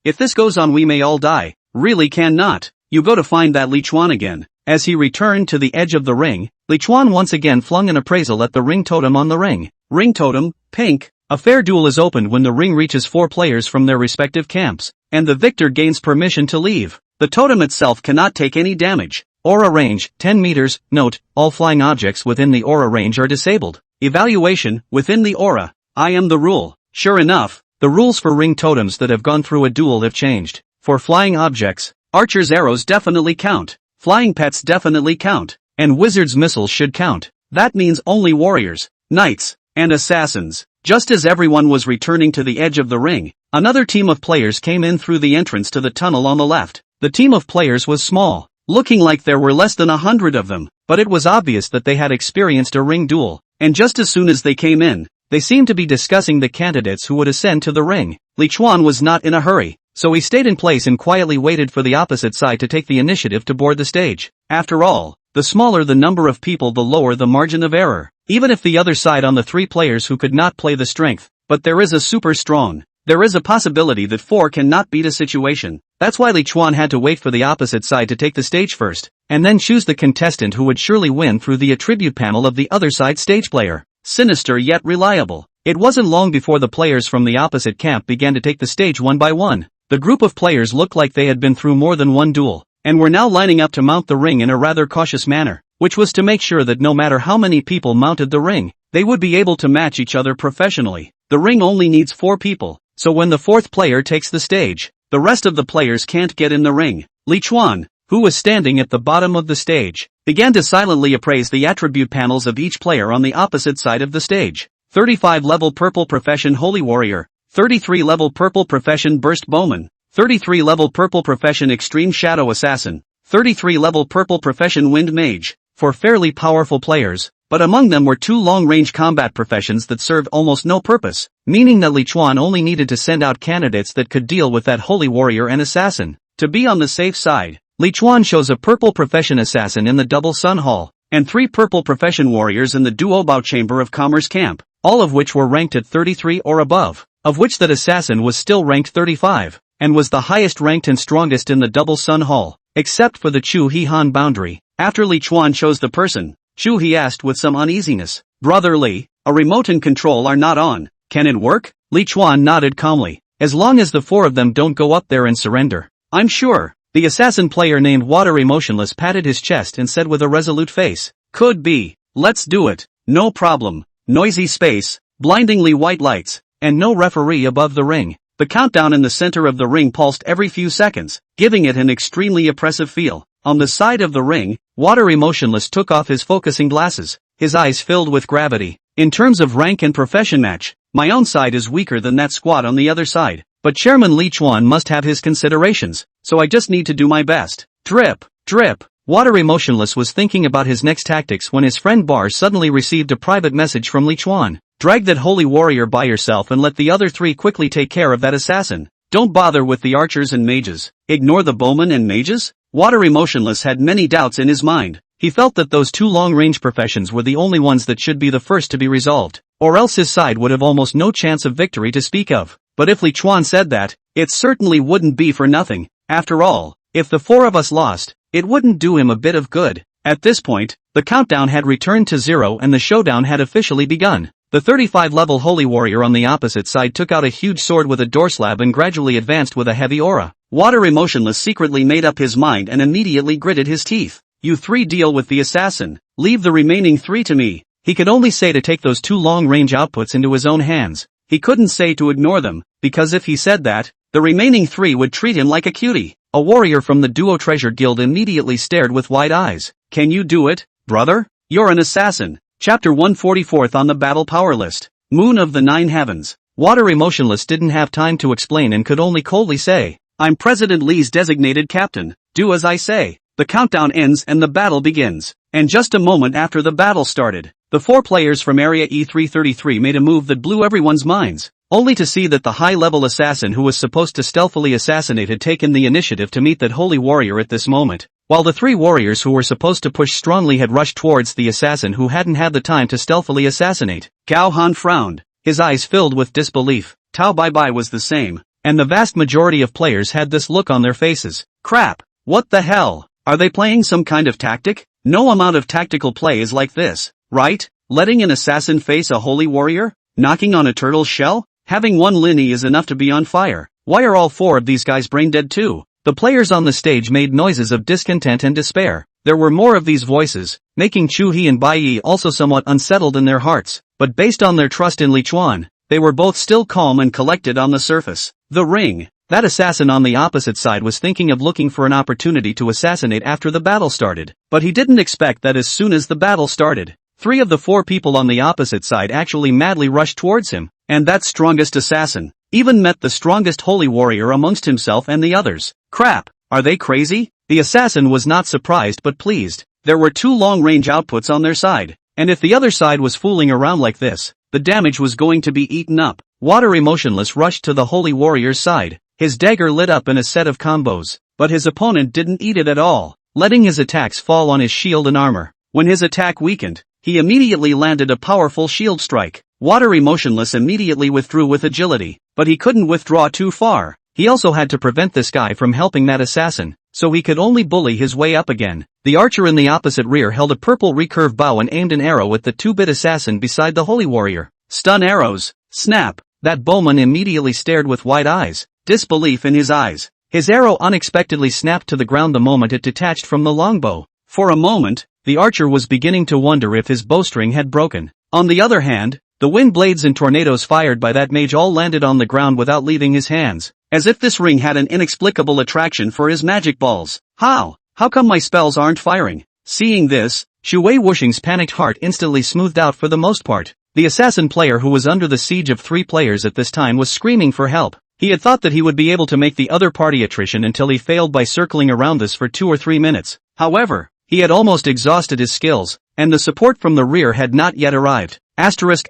[SPEAKER 2] If this goes on we may all die. Really cannot. You go to find that Li Chuan again.
[SPEAKER 1] As he returned to the edge of the ring, Li Chuan once again flung an appraisal at the ring totem on the ring.
[SPEAKER 2] Ring totem, pink.
[SPEAKER 1] A fair duel is opened when the ring reaches 4 players from their respective camps, and the victor gains permission to leave.
[SPEAKER 2] The totem itself cannot take any damage.
[SPEAKER 1] Aura range, 10 meters. Note, all flying objects within the aura range are disabled.
[SPEAKER 2] Evaluation, within the aura. I am the rule. Sure enough,
[SPEAKER 1] the rules for ring totems that have gone through a duel have changed. For flying objects,
[SPEAKER 2] archer's arrows definitely count. Flying pets definitely count.
[SPEAKER 1] And wizard's missiles should count.
[SPEAKER 2] That means only warriors, knights, and assassins. Just as everyone was returning to the edge of the ring, another team of players came in through the entrance to the tunnel on the left. The team of players was small, looking like there were less than 100 of them, but it was obvious that they had experienced a ring duel, and just as soon as they came in, they seemed to be discussing the candidates who would ascend to the ring. Li Chuan was not in a hurry, so he stayed in place and quietly waited for the opposite side to take the initiative to board the stage. After all, the smaller the number of people the lower the margin of error. Even if the other side on the 3 players who could not play the strength, but there is a super strong, there is a possibility that 4 cannot beat a situation. That's why Li Chuan had to wait for the opposite side to take the stage first, and then choose the contestant who would surely win through the attribute panel of the other side stage player. Sinister yet reliable. It wasn't long before the players from the opposite camp began to take the stage one by one. The group of players looked like they had been through more than one duel, and were now lining up to mount the ring in a rather cautious manner, which was to make sure that no matter how many people mounted the ring, they would be able to match each other professionally. The ring only needs 4 people, so when the 4th player takes the stage, the rest of the players can't get in the ring. Li Chuan, who was standing at the bottom of the stage, began to silently appraise the attribute panels of each player on the opposite side of the stage. 35 level purple profession Holy Warrior, 33 level purple profession Burst Bowman, 33 level purple profession Extreme Shadow Assassin, 33 level purple profession Wind Mage, for fairly powerful players, but among them were 2 long-range combat professions that served almost no purpose, meaning that Li Chuan only needed to send out candidates that could deal with that Holy Warrior and Assassin. To be on the safe side, Li Chuan chose a purple profession Assassin in the Double Sun Hall, and 3 purple profession warriors in the Duobao Chamber of Commerce camp, all of which were ranked at 33 or above, of which that assassin was still ranked 35, and was the highest ranked and strongest in the Double Sun Hall, except for the Chu He Han boundary. After Li Chuan chose the person, Chu He asked with some uneasiness, "Brother Li, a remote and control are not on, can it work?" Li Chuan nodded calmly. "As long as the 4 of them don't go up there and surrender, I'm sure." The assassin player named Watery Motionless patted his chest and said with a resolute face, "Could be. Let's do it. No problem." Noisy space, blindingly white lights, and no referee above the ring. The countdown in the center of the ring pulsed every few seconds, giving it an extremely oppressive feel. On the side of the ring, Watery Motionless took off his focusing glasses, his eyes filled with gravity. "In terms of rank and profession match, my own side is weaker than that squad on the other side. But Chairman Li Chuan must have his considerations, so I just need to do my best." Drip, drip. Watery Motionless was thinking about his next tactics when his friend Bar suddenly received a private message from Li Chuan. "Drag that holy warrior by yourself and let the other 3 quickly take care of that assassin. Don't bother with the archers and mages. Ignore the bowmen and mages?" Watery Motionless had many doubts in his mind. He felt that those 2 long-range professions were the only ones that should be the first to be resolved, or else his side would have almost no chance of victory to speak of. But if Li Chuan said that, it certainly wouldn't be for nothing. After all, if the 4 of us lost, it wouldn't do him a bit of good. At this point, the countdown had returned to 0 and the showdown had officially begun. The 35-level holy warrior on the opposite side took out a huge sword with a door slab and gradually advanced with a heavy aura. Watery Motionless secretly made up his mind and immediately gritted his teeth. "You 3 deal with the assassin. Leave the remaining 3 to me." He could only say to take those 2 long-range outputs into his own hands. He couldn't say to ignore them, because if he said that, the remaining 3 would treat him like a cutie. A warrior from the Duo Treasure Guild immediately stared with wide eyes. "Can you do it, brother? You're an assassin." Chapter 144th on the battle power list. Moon of the 9 Heavens. Watery Motionless didn't have time to explain and could only coldly say, "I'm President Li's designated captain. Do as I say." The countdown ends and the battle begins. And just a moment after the battle started, the 4 players from Area E333 made a move that blew everyone's minds, only to see that the high-level assassin who was supposed to stealthily assassinate had taken the initiative to meet that holy warrior at this moment, while the 3 warriors who were supposed to push strongly had rushed towards the assassin who hadn't had the time to stealthily assassinate. Gao Han frowned, his eyes filled with disbelief. Tao Bai was the same, and the vast majority of players had this look on their faces. Crap! What the hell? Are they playing some kind of tactic? No amount of tactical play is like this, right? Letting an assassin face a holy warrior? Knocking on a turtle's shell? Having 1 linny is enough to be on fire. Why are all 4 of these guys brain dead too? The players on the stage made noises of discontent and despair. There were more of these voices, making Chu He and Bai Yi also somewhat unsettled in their hearts, but based on their trust in Li Chuan, they were both still calm and collected on the surface. The ring. That assassin on the opposite side was thinking of looking for an opportunity to assassinate after the battle started, but he didn't expect that as soon as the battle started, 3 of the 4 people on the opposite side actually madly rushed towards him, and that strongest assassin even met the strongest holy warrior amongst himself and the others. Crap, are they crazy? The assassin was not surprised but pleased. There were 2 long-range outputs on their side, and if the other side was fooling around like this, the damage was going to be eaten up. Watery Motionless rushed to the holy warrior's side. His dagger lit up in a set of combos, but his opponent didn't eat it at all, letting his attacks fall on his shield and armor. When his attack weakened, he immediately landed a powerful shield strike. Watery Motionless immediately withdrew with agility, but he couldn't withdraw too far. He also had to prevent this guy from helping that assassin, so he could only bully his way up again. The archer in the opposite rear held a purple recurve bow and aimed an arrow at the 2-bit assassin beside the holy warrior. Stun arrows. Snap. That bowman immediately stared with wide eyes, disbelief in his eyes. His arrow unexpectedly snapped to the ground the moment it detached from the longbow. For a moment, the archer was beginning to wonder if his bowstring had broken. On the other hand, the wind blades and tornadoes fired by that mage all landed on the ground without leaving his hands, as if this ring had an inexplicable attraction for his magic balls. How come my spells aren't firing? Seeing this, Shu Wei Wuxing's panicked heart instantly smoothed out for the most part. The assassin player who was under the siege of 3 players at this time was screaming for help. He had thought that he would be able to make the other party attrition until he failed by circling around this for 2 or 3 minutes. However, he had almost exhausted his skills, and the support from the rear had not yet arrived. Asterisk.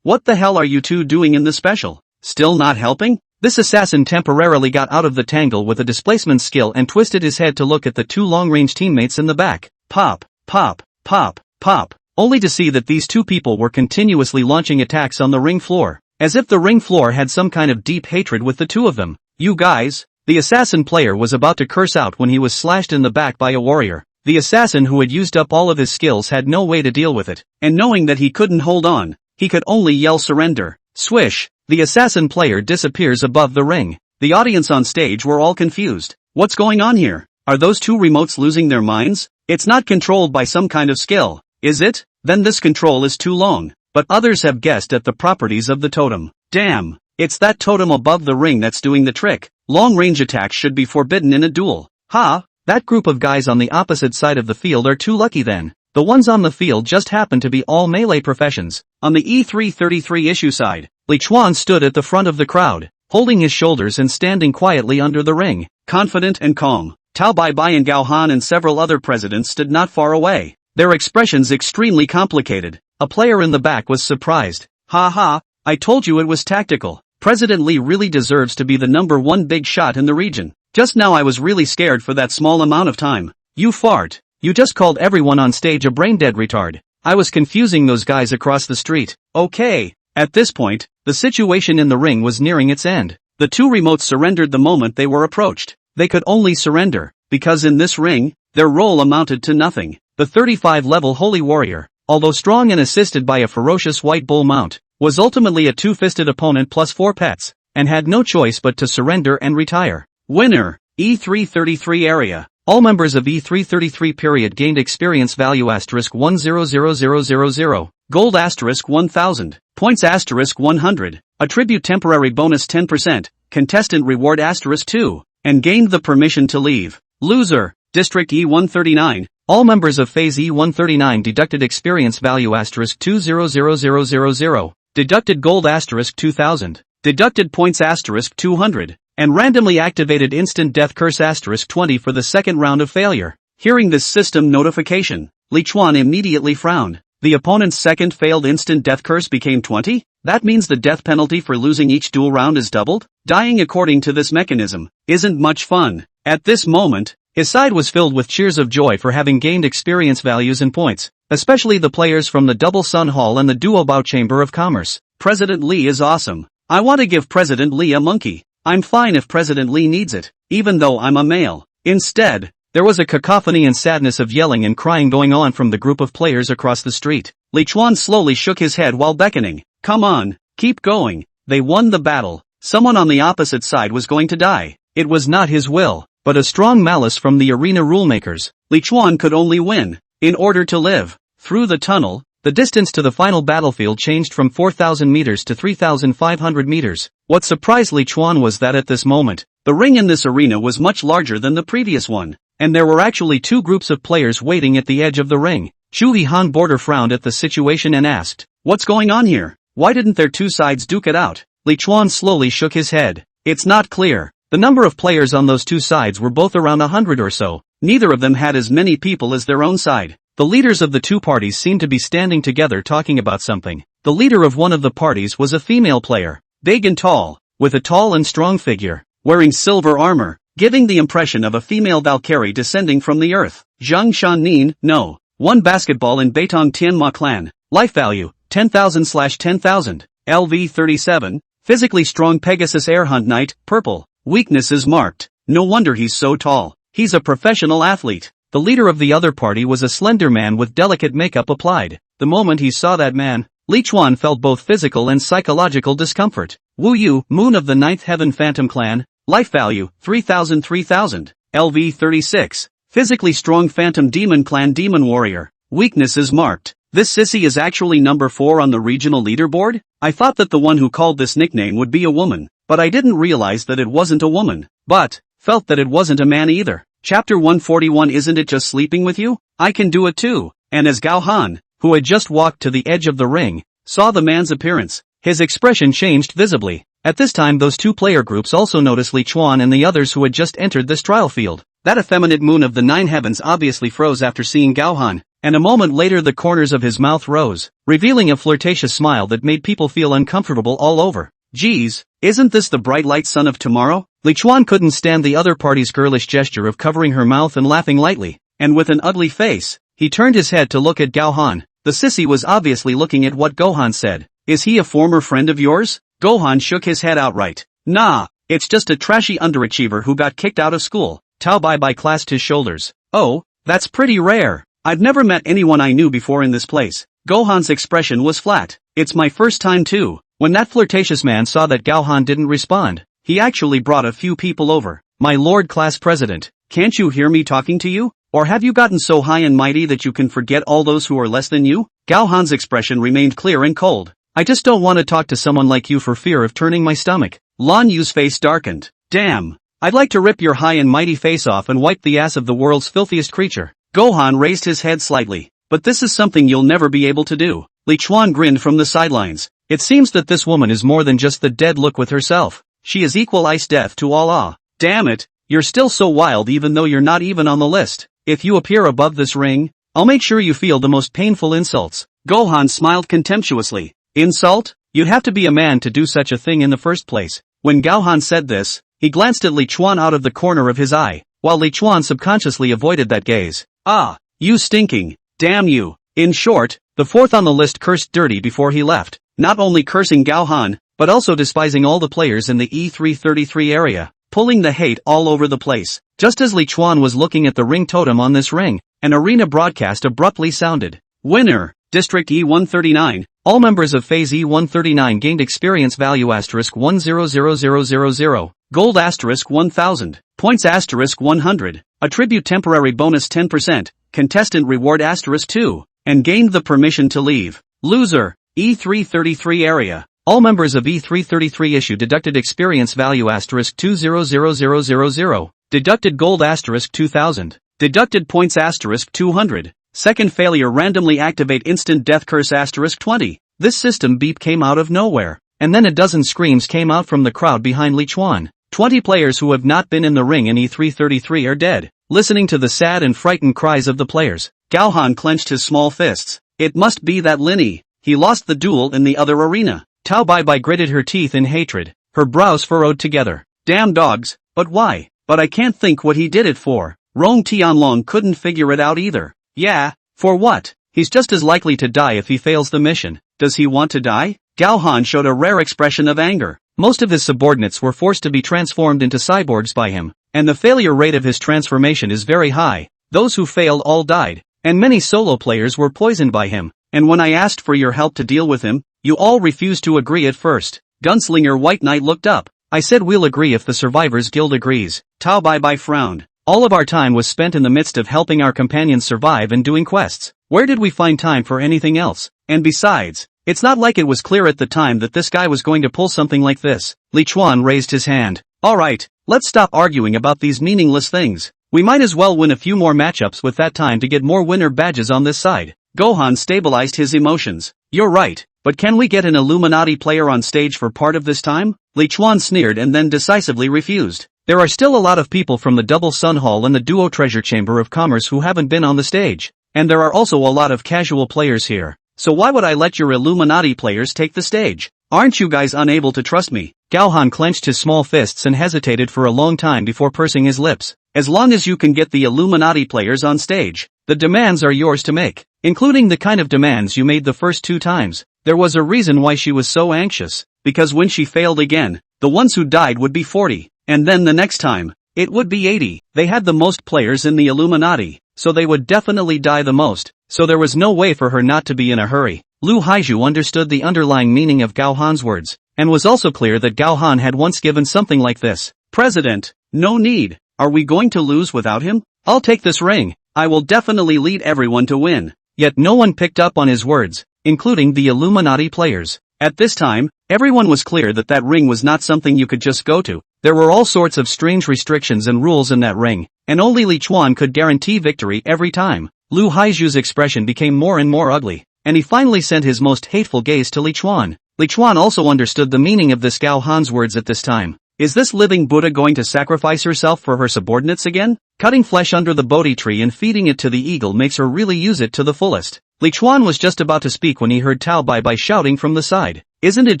[SPEAKER 2] What the hell are you 2 doing in the special? Still not helping? This assassin temporarily got out of the tangle with a displacement skill and twisted his head to look at the 2 long-range teammates in the back. pop, pop, pop, pop, only to see that these two people were continuously launching attacks on the ring floor, as if the ring floor had some kind of deep hatred with the two of them. You guys? The assassin player was about to curse out when he was slashed in the back by a warrior. The assassin who had used up all of his skills had no way to deal with it, and knowing that he couldn't hold on, he could only yell surrender. Swish! The assassin player disappears above the ring. The audience on stage were all confused. What's going on here? Are those two remotes losing their minds? It's not controlled by some kind of skill, is it? Then this control is too long. But others have guessed at the properties of the totem. Damn! It's that totem above the ring that's doing the trick. Long-range attacks should be forbidden in a duel. Ha! That group of guys on the opposite side of the field are too lucky then. The ones on the field just happen to be all melee professions. On the E333 issue side, Li Chuan stood at the front of the crowd, holding his shoulders and standing quietly under the ring, confident and calm. Tao Baibai and Gao Han and several other presidents stood not far away, their expressions extremely complicated. A player in the back was surprised. Ha ha, I told you it was tactical. President Li really deserves to be the #1 big shot in the region. Just now I was really scared for that small amount of time. You fart. You just called everyone on stage a brain-dead retard. I was confusing those guys across the street. Okay. At this point, the situation in the ring was nearing its end. The two remotes surrendered the moment they were approached. They could only surrender, because in this ring, their role amounted to nothing. The 35-level Holy Warrior, although strong and assisted by a ferocious white bull mount, was ultimately a two-fisted opponent plus 4 pets, and had no choice but to surrender and retire. Winner, E333 area. All members of E333 period gained experience value *100000, gold *1000, points *100, attribute temporary bonus 10%, contestant reward *2, and gained the permission to leave. Loser, District E139. All members of Phase E139 deducted experience value *200000, deducted gold *2000, deducted points *200, and randomly activated instant death curse *20 for the second round of failure. Hearing this system notification, Li Chuan immediately frowned. The opponent's second failed instant death curse became 20? That means the death penalty for losing each duel round is doubled? Dying according to this mechanism isn't much fun. At this moment, his side was filled with cheers of joy for having gained experience values and points, especially the players from the Double Sun Hall and the Duobao Chamber of Commerce. President Li is awesome. I want to give President Li a monkey. I'm fine if President Li needs it, even though I'm a male. Instead, there was a cacophony and sadness of yelling and crying going on from the group of players across the street. Li Chuan slowly shook his head while beckoning. Come on, keep going. They won the battle. Someone on the opposite side was going to die. It was not his will, but a strong malice from the arena rulemakers. Li Chuan could only win, in order to live. Through the tunnel, the distance to the final battlefield changed from 4,000 meters to 3,500 meters. What surprised Li Chuan was that at this moment, the ring in this arena was much larger than the previous one, and there were actually two groups of players waiting at the edge of the ring. Chu Yihan Border frowned at the situation and asked, "What's going on here? Why didn't their two sides duke it out?" Li Chuan slowly shook his head. It's not clear. The number of players on those two sides were both around 100 or so. Neither of them had as many people as their own side. The leaders of the two parties seemed to be standing together talking about something. The leader of one of the parties was a female player, big and tall, with a tall and strong figure, wearing silver armor, giving the impression of a female Valkyrie descending from the earth. Zhang Shannin, no. 1 basketball in Beitong Tianma clan. Life value, 10,000/10,000. LV 37. Physically strong Pegasus Air Hunt Knight, purple. Weakness is marked. No wonder he's so tall. He's a professional athlete. The leader of the other party was a slender man with delicate makeup applied. The moment he saw that man, Li Chuan felt both physical and psychological discomfort. Wu Yu, Moon of the Ninth Heaven Phantom Clan. Life value, 3,000/3,000. LV 36. Physically strong Phantom Demon Clan Demon Warrior. Weakness is marked. This sissy is actually number 4 on the regional leaderboard? I thought that the one who called this nickname would be a woman, but I didn't realize that it wasn't a woman. But, felt that it wasn't a man either. Chapter 141. Isn't it just sleeping with you? I can do it too. And as Gao Han, who had just walked to the edge of the ring, saw the man's appearance, his expression changed visibly. At this time those two player groups also noticed Li Chuan and the others who had just entered this trial field. That effeminate Moon of the Nine Heavens obviously froze after seeing Gao Han, and a moment later the corners of his mouth rose, revealing a flirtatious smile that made people feel uncomfortable all over. Geez, isn't this the bright light sun of tomorrow? Li Chuan couldn't stand the other party's girlish gesture of covering her mouth and laughing lightly. and with an ugly face, he turned his head to look at Gohan. The sissy was obviously looking at what Gohan said. Is he a former friend of yours? Gohan shook his head outright. Nah, it's just a trashy underachiever who got kicked out of school. Tao Bai clasped his shoulders. Oh, that's pretty rare. I've never met anyone I knew before in this place. Gohan's expression was flat. It's my first time too. When that flirtatious man saw that Gohan didn't respond, he actually brought a few people over. My lord class president, can't you hear me talking to you? Or have you gotten so high and mighty that you can forget all those who are less than you? Gohan's expression remained clear and cold. I just don't want to talk to someone like you for fear of turning my stomach. Lan Yu's face darkened. Damn. I'd like to rip your high and mighty face off and wipe the ass of the world's filthiest creature. Gohan raised his head slightly. But this is something you'll never be able to do. Li Chuan grinned from the sidelines. It seems that this woman is more than just the dead look with herself. She is equal ice death to all awe. Damn it, you're still so wild even though you're not even on the list. If you appear above this ring, I'll make sure you feel the most painful insults. Gohan smiled contemptuously. Insult? You'd have to be a man to do such a thing in the first place. When Gohan said this, he glanced at Li Chuan out of the corner of his eye, while Li Chuan subconsciously avoided that gaze. Ah, you stinking. Damn you. In short, the fourth on the list cursed dirty before he left, not only cursing Gohan, but also despising all the players in the E333 area, pulling the hate all over the place. Just as Li Chuan was looking at the ring totem on this ring, an arena broadcast abruptly sounded. Winner, District E139. All members of Phase E139 gained experience value *100000, gold *1000, points *100, attribute temporary bonus 10%, contestant reward *2, and gained the permission to leave. Loser, E333 area. All members of E333 issue deducted experience value *200000, deducted gold *2000, deducted points *200. Second failure randomly activate instant death curse *20. This system beep came out of nowhere, and then a dozen screams came out from the crowd behind Li Chuan. 20 players who have not been in the ring in E333 are dead. Listening to the sad and frightened cries of the players, Gohan clenched his small fists. It must be that Linny. He lost the duel in the other arena. Tao Bai gritted her teeth in hatred, her brows furrowed together. Damn dogs, but why? But I can't think what he did it for. Rong Tianlong couldn't figure it out either. Yeah, for what? He's just as likely to die if he fails the mission. Does he want to die? Gohan showed a rare expression of anger. Most of his subordinates were forced to be transformed into cyborgs by him, and the failure rate of his transformation is very high. Those who failed all died, and many solo players were poisoned by him. And when I asked for your help to deal with him, you all refused to agree at first. Gunslinger White Knight looked up. I said we'll agree if the Survivors Guild agrees. Tao Bai frowned. All of our time was spent in the midst of helping our companions survive and doing quests. Where did we find time for anything else? And besides, it's not like it was clear at the time that this guy was going to pull something like this. Li Chuan raised his hand. Alright, let's stop arguing about these meaningless things. We might as well win a few more matchups with that time to get more winner badges on this side. Gohan stabilized his emotions. You're right, but can we get an Illuminati player on stage for part of this time? Li Chuan sneered and then decisively refused. There are still a lot of people from the Double Sun Hall and the Duo Treasure Chamber of Commerce who haven't been on the stage. And there are also a lot of casual players here. So why would I let your Illuminati players take the stage? Aren't you guys unable to trust me? Gohan clenched his small fists and hesitated for a long time before pursing his lips. As long as you can get the Illuminati players on stage, the demands are yours to make, including the kind of demands you made the first 2 times. There was a reason why she was so anxious, because when she failed again, the ones who died would be 40, and then the next time, it would be 80. They had the most players in the Illuminati, so they would definitely die the most, so there was no way for her not to be in a hurry. Lu Haizhu understood the underlying meaning of Gohan's words, and was also clear that Gohan had once given something like this. President, no need. Are we going to lose without him? I'll take this ring. I will definitely lead everyone to win. Yet no one picked up on his words, including the Illuminati players. At this time, everyone was clear that that ring was not something you could just go to. There were all sorts of strange restrictions and rules in that ring, and only Li Chuan could guarantee victory every time. Lu Haizhu's expression became more and more ugly, and he finally sent his most hateful gaze to Li Chuan. Li Chuan also understood the meaning of this Gohan's words at this time. Is this living Buddha going to sacrifice herself for her subordinates again? Cutting flesh under the Bodhi tree and feeding it to the eagle makes her really use it to the fullest. Li Chuan was just about to speak when he heard Tao Bai shouting from the side. Isn't it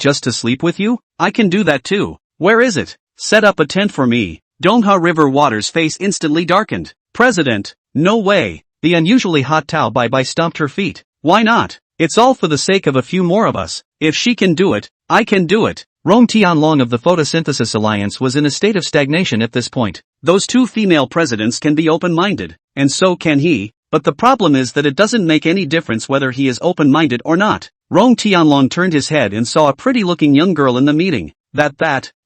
[SPEAKER 2] just to sleep with you? I can do that too. Where is it? Set up a tent for me. Dongha River Water's face instantly darkened. President, No way.
[SPEAKER 1] The unusually hot Tao Bai stomped her feet.
[SPEAKER 2] Why not? It's all for the sake of a few more of us. If she can do it, I can do it.
[SPEAKER 1] Rong Tianlong of the Photosynthesis Alliance was in a state of stagnation at this point.
[SPEAKER 2] Those two female presidents can be open-minded, and so can he, but the problem is that it doesn't make any difference whether he is open-minded or not. Rong Tianlong turned his head and saw a pretty-looking young girl in the meeting.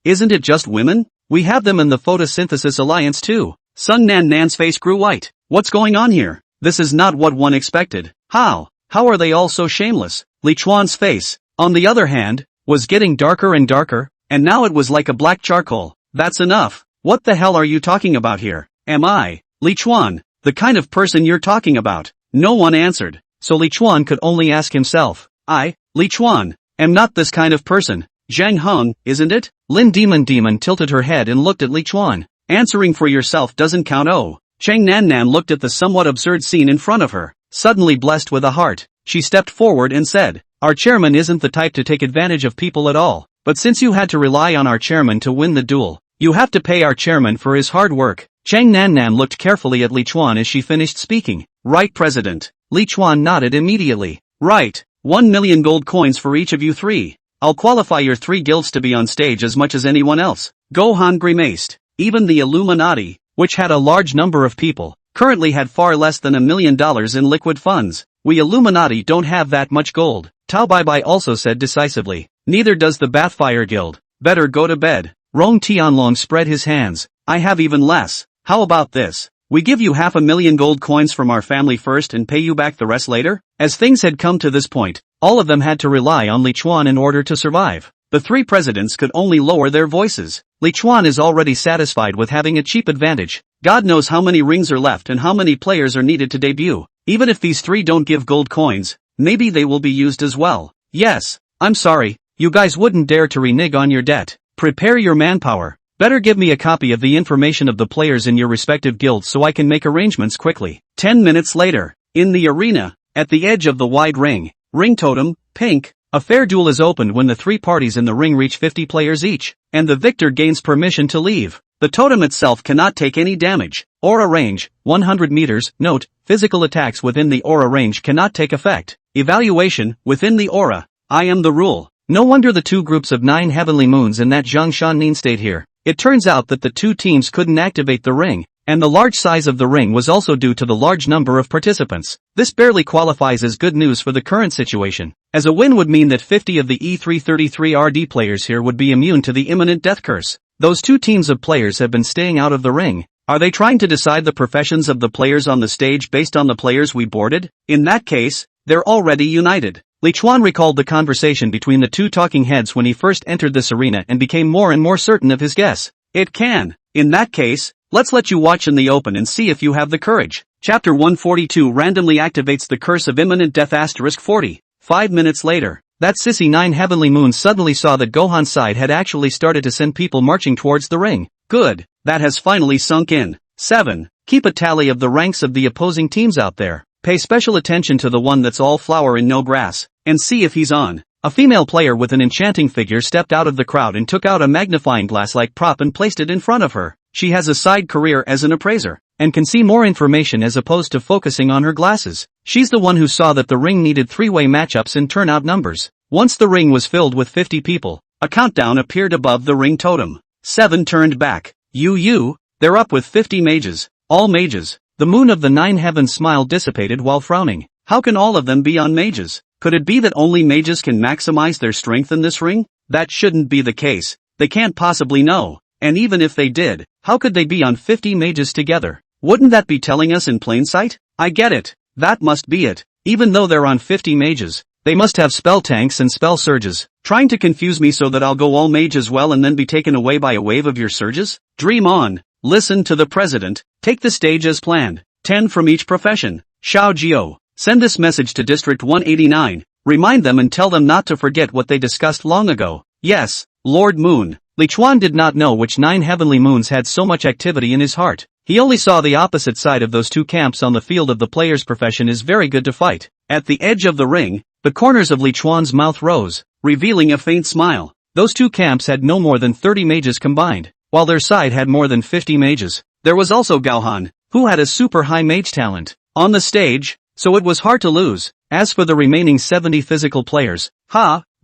[SPEAKER 2] Isn't it just women?
[SPEAKER 1] We have them in the Photosynthesis Alliance too.
[SPEAKER 2] Sung Nan Nan's face grew white. What's going on here? This is not what one expected. How are they all so shameless? Li Chuan's face, on the other hand, was getting darker and darker, and now it was like a black charcoal. That's enough. What the hell are you talking about here? Am I, Li Chuan, the kind of person you're talking about? No one answered, so Li Chuan could only ask himself. I, Li Chuan, am not this kind of person. Zhang Heng, isn't it?
[SPEAKER 1] Lin Demon tilted her head and looked at Li Chuan.
[SPEAKER 2] Answering for yourself doesn't count. Oh. Cheng Nan looked at the somewhat absurd scene in front of her. Suddenly blessed with a heart, she stepped forward and said, our chairman isn't the type to take advantage of people at all, but since you had to rely on our chairman to win the duel, you have to pay our chairman for his hard work. Cheng Nan looked carefully at Li Chuan as she finished speaking. Right, President.
[SPEAKER 1] Li Chuan nodded immediately.
[SPEAKER 2] Right. 1 million gold coins for each of you three. I'll qualify your three guilds to be on stage as much as anyone else. Gohan grimaced. Even the Illuminati, which had a large number of people, currently had far less than $1 million in liquid funds. We Illuminati don't have that much gold. Tao Bai also said decisively. Neither does the Bathfire Guild. Better go to bed.
[SPEAKER 1] Rong Tianlong spread his hands.
[SPEAKER 2] I have even less. How about this? We give you 500,000 gold coins from our family first and pay you back the rest later? As things had come to this point, all of them had to rely on Li Chuan in order to survive. The three presidents could only lower their voices. Li Chuan is already satisfied with having a cheap advantage. God knows how many rings are left and how many players are needed to debut. Even if these three don't give gold coins, maybe they will be used as well. Yes, I'm sorry, you guys wouldn't dare to renege on your debt. Prepare your manpower. Better give me a copy of the information of the players in your respective guilds so I can make arrangements quickly. 10 minutes later, in the arena, at the edge of the wide ring totem, pink, a fair duel is opened when the three parties in the ring reach 50 players each, and the victor gains permission to leave. The totem itself cannot take any damage. Aura range, 100 meters. Note, physical attacks within the aura range cannot take effect. Evaluation, within the aura. I am the rule. No wonder the two groups of 9 heavenly moons in that Zhongshan Nin stayed here. It turns out that the two teams couldn't activate the ring, and the large size of the ring was also due to the large number of participants. This barely qualifies as good news for the current situation, as a win would mean that 50 of the E333RD players here would be immune to the imminent death curse. Those two teams of players have been staying out of the ring. Are they trying to decide the professions of the players on the stage based on the players we boarded? In that case, they're already united. Li Chuan recalled the conversation between the two talking heads when he first entered this arena and became more and more certain of his guess. It can. In that case, let's let you watch in the open and see if you have the courage. Chapter 142 randomly activates the curse of imminent death *40. 5 minutes later, that sissy 9 heavenly moons suddenly saw that Gohan's side had actually started to send people marching towards the ring. Good, that has finally sunk in. 7. Keep a tally of the ranks of the opposing teams out there. Pay special attention to the one that's all flower and no grass, and see if he's on. A female player with an enchanting figure stepped out of the crowd and took out a magnifying glass-like prop and placed it in front of her. She has a side career as an appraiser, and can see more information as opposed to focusing on her glasses. She's the one who saw that the ring needed three-way matchups and turnout numbers. Once the ring was filled with 50 people, a countdown appeared above the ring totem. 7 turned back. They're up with 50 mages. All mages. The moon of the 9 heavens smile dissipated while frowning. How can all of them be on mages? Could it be that only mages can maximize their strength in this ring? That shouldn't be the case. They can't possibly know. And even if they did, how could they be on 50 mages together? Wouldn't that be telling us in plain sight? I get it. That must be it. Even though they're on 50 mages, they must have spell tanks and spell surges. Trying to confuse me so that I'll go all mage as well and then be taken away by a wave of your surges? Dream on. Listen to the president. Take the stage as planned. 10 from each profession. Xiao Jiao. Send this message to District 189. Remind them and tell them not to forget what they discussed long ago. Yes, Lord Moon. Li Chuan did not know which 9 heavenly moons had so much activity in his heart. He only saw the opposite side of those two camps on the field of the player's profession is very good to fight. At the edge of the ring, the corners of Li Chuan's mouth rose, revealing a faint smile. Those two camps had no more than 30 mages combined, while their side had more than 50 mages. There was also Gaohan,
[SPEAKER 1] who had a super high mage talent on the stage, so it was hard to lose. As for the remaining 70 physical players,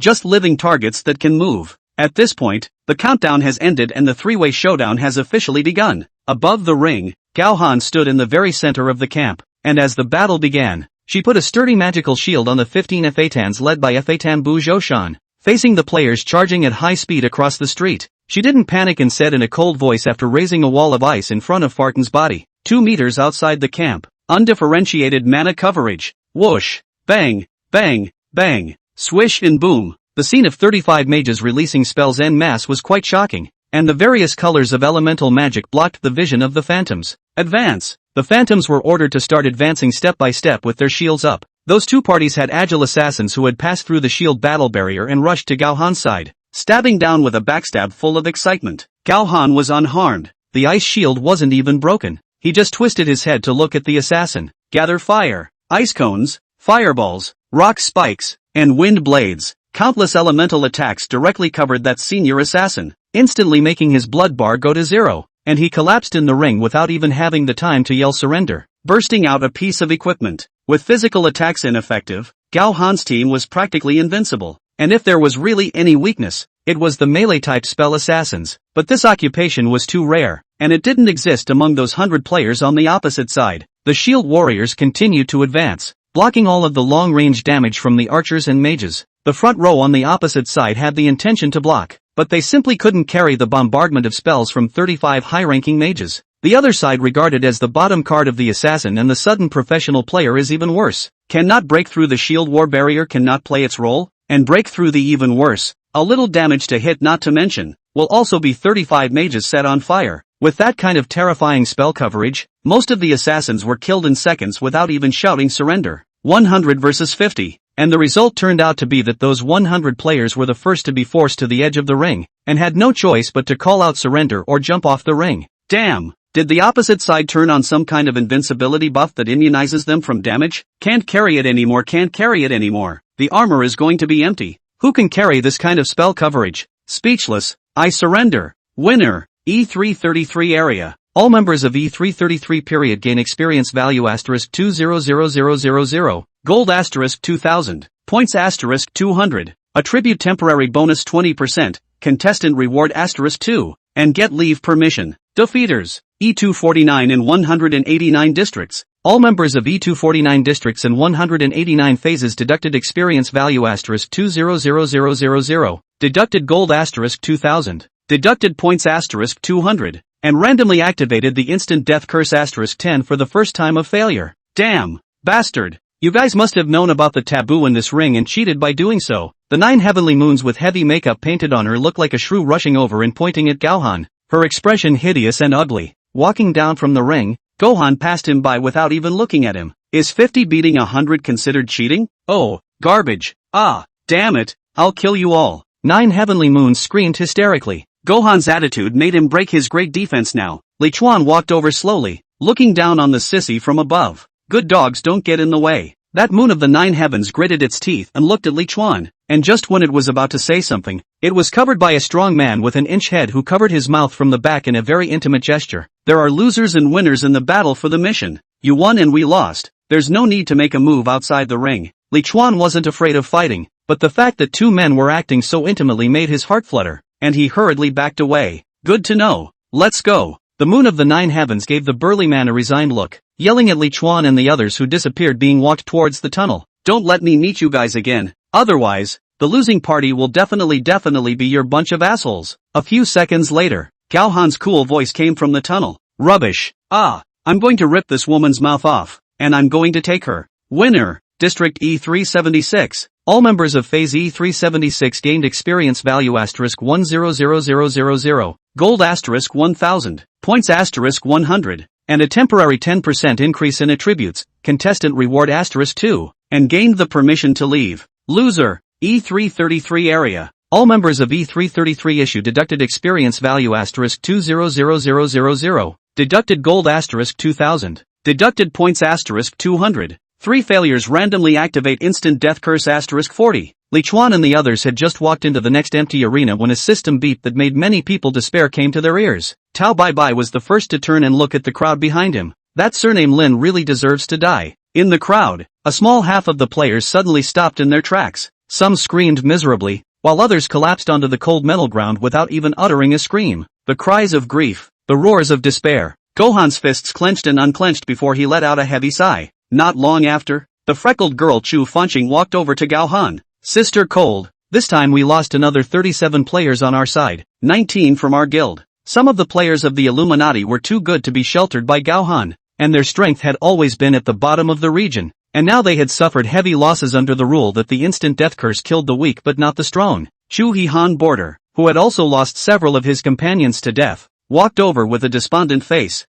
[SPEAKER 1] just living targets that can move. At this point, the countdown has ended and the three-way showdown has officially begun. Above the ring, Gao Han stood in the very center of the camp, and as the battle began, she put a sturdy magical shield on the 15 Fatans led by Fatan Bu Zhoushan, facing the players charging at high speed across the street. She didn't panic and said in a cold voice after raising a wall of ice in front of Farton's body, 2 meters outside the camp, undifferentiated mana coverage, whoosh, bang, bang, bang, swish and boom. The scene of 35 mages releasing spells en masse was quite shocking, and the various colors of elemental magic blocked the vision of the phantoms. Advance! The phantoms were ordered to start advancing step by step with their shields up. Those two parties had agile assassins who had passed through the shield battle barrier and rushed to Gao Han's side, stabbing down with a backstab full of excitement. Gao Han was unharmed. The ice shield wasn't even broken. He just twisted his head to look at the assassin. Gather fire, ice cones, fireballs, rock spikes, and wind blades. Countless elemental attacks directly covered that senior assassin, instantly making his blood bar go to 0, and he collapsed in the ring without even having the time to yell surrender, bursting out a piece of equipment. With physical attacks ineffective, Gao Han's team was practically invincible, and if there was really any weakness, it was the melee-type spell assassins, but this occupation was too rare, and it didn't exist among those 100 players on the opposite side. The shield warriors continued to advance, blocking all of the long-range damage from the archers and mages. The front row on the opposite side had the intention to block, but they simply couldn't carry the bombardment of spells from 35 high-ranking mages. The other side regarded as the bottom card of the assassin, and the sudden professional player is even worse. Cannot break through the shield war barrier, cannot play its role, and break through the even worse, a little damage to hit not to mention, will also be 35 mages set on fire. With that kind of terrifying spell coverage, most of the assassins were killed in seconds without even shouting surrender. 100 versus 50. And the result turned out to be that those 100 players were the first to be forced to the edge of the ring, and had no choice but to call out surrender or jump off the ring. Damn! Did the opposite side turn on some kind of invincibility buff that immunizes them from damage? Can't carry it anymore, can't carry it anymore. The armor is going to be empty. Who can carry this kind of spell coverage? Speechless. I surrender. Winner. E333 area. All members of E333 period gain experience value *200000, gold *2000, points *200, attribute temporary bonus 20%, contestant reward *2, and get leave permission. Defeaters. E249 in 189 districts. All members of E249 districts and 189 phases deducted experience value *20000, deducted gold *2000, deducted points *200. And randomly activated the instant death curse *10 for the first time of failure. Damn! Bastard! You guys must have known about the taboo in this ring and cheated by doing so. The 9 heavenly moons with heavy makeup painted on her looked like a shrew rushing over and pointing at Gohan, her expression hideous and ugly. Walking down from the ring, Gohan passed him by without even looking at him. Is 50 beating 100 considered cheating? Oh, garbage. Ah, damn it, I'll kill you all. 9 heavenly moons screamed hysterically. Gohan's attitude made him break his great defense now. Li Chuan walked over slowly, looking down on the sissy from above. Good dogs don't get in the way. That moon of the 9 heavens gritted its teeth and looked at Li Chuan, and just when it was about to say something, it was covered by a strong man with an inch head who covered his mouth from the back in a very intimate gesture. There are losers and winners in the battle for the mission. You won and we lost. There's no need to make a move outside the ring. Li Chuan wasn't afraid of fighting, but the fact that two men were acting so intimately made his heart flutter, and he hurriedly backed away. Good to know. Let's go. The moon of the 9 heavens gave the burly man a resigned look, yelling at Li Chuan and the others who disappeared being walked towards the tunnel. Don't let me meet you guys again. Otherwise, the losing party will definitely be your bunch of assholes. A few seconds later, Gohan's cool voice came from the tunnel. Rubbish. I'm going to rip this woman's mouth off, and I'm going to take her. Winner. District E376. All members of Phase E376 gained experience value *10000, gold *1000, points *100, and a temporary 10% increase in attributes, contestant reward *2, and gained the permission to leave. Loser. E333 area. All members of E333 issue deducted experience value *200000, deducted gold *2000, deducted points *200. 3 failures randomly activate instant death curse *40. Li Chuan and the others had just walked into the next empty arena when a system beep that made many people despair came to their ears. Tao Bai Bai was the first to turn and look at the crowd behind him. That surname Lin really deserves to die.
[SPEAKER 2] In the crowd, a small half of the players suddenly stopped in their tracks.
[SPEAKER 1] Some screamed miserably, while others collapsed onto the cold metal ground without even uttering a scream.
[SPEAKER 2] The cries of grief,
[SPEAKER 1] the roars of despair.
[SPEAKER 2] Gohan's fists clenched and unclenched before he let out a heavy sigh. Not long after, the freckled girl Chu Fanqing walked over to Gohan.
[SPEAKER 1] Sister Cold, this time we lost another 37 players on our side.
[SPEAKER 2] 19 from our guild. Some of the players of the Illuminati were too good to be sheltered by Gohan,
[SPEAKER 1] and their strength had always been at the bottom of the region, and now they had suffered heavy losses under the rule that the instant death curse killed the weak but not the strong.
[SPEAKER 2] Chu Hihan Border,
[SPEAKER 1] who had also lost several of his companions to death,
[SPEAKER 2] walked over with a despondent face.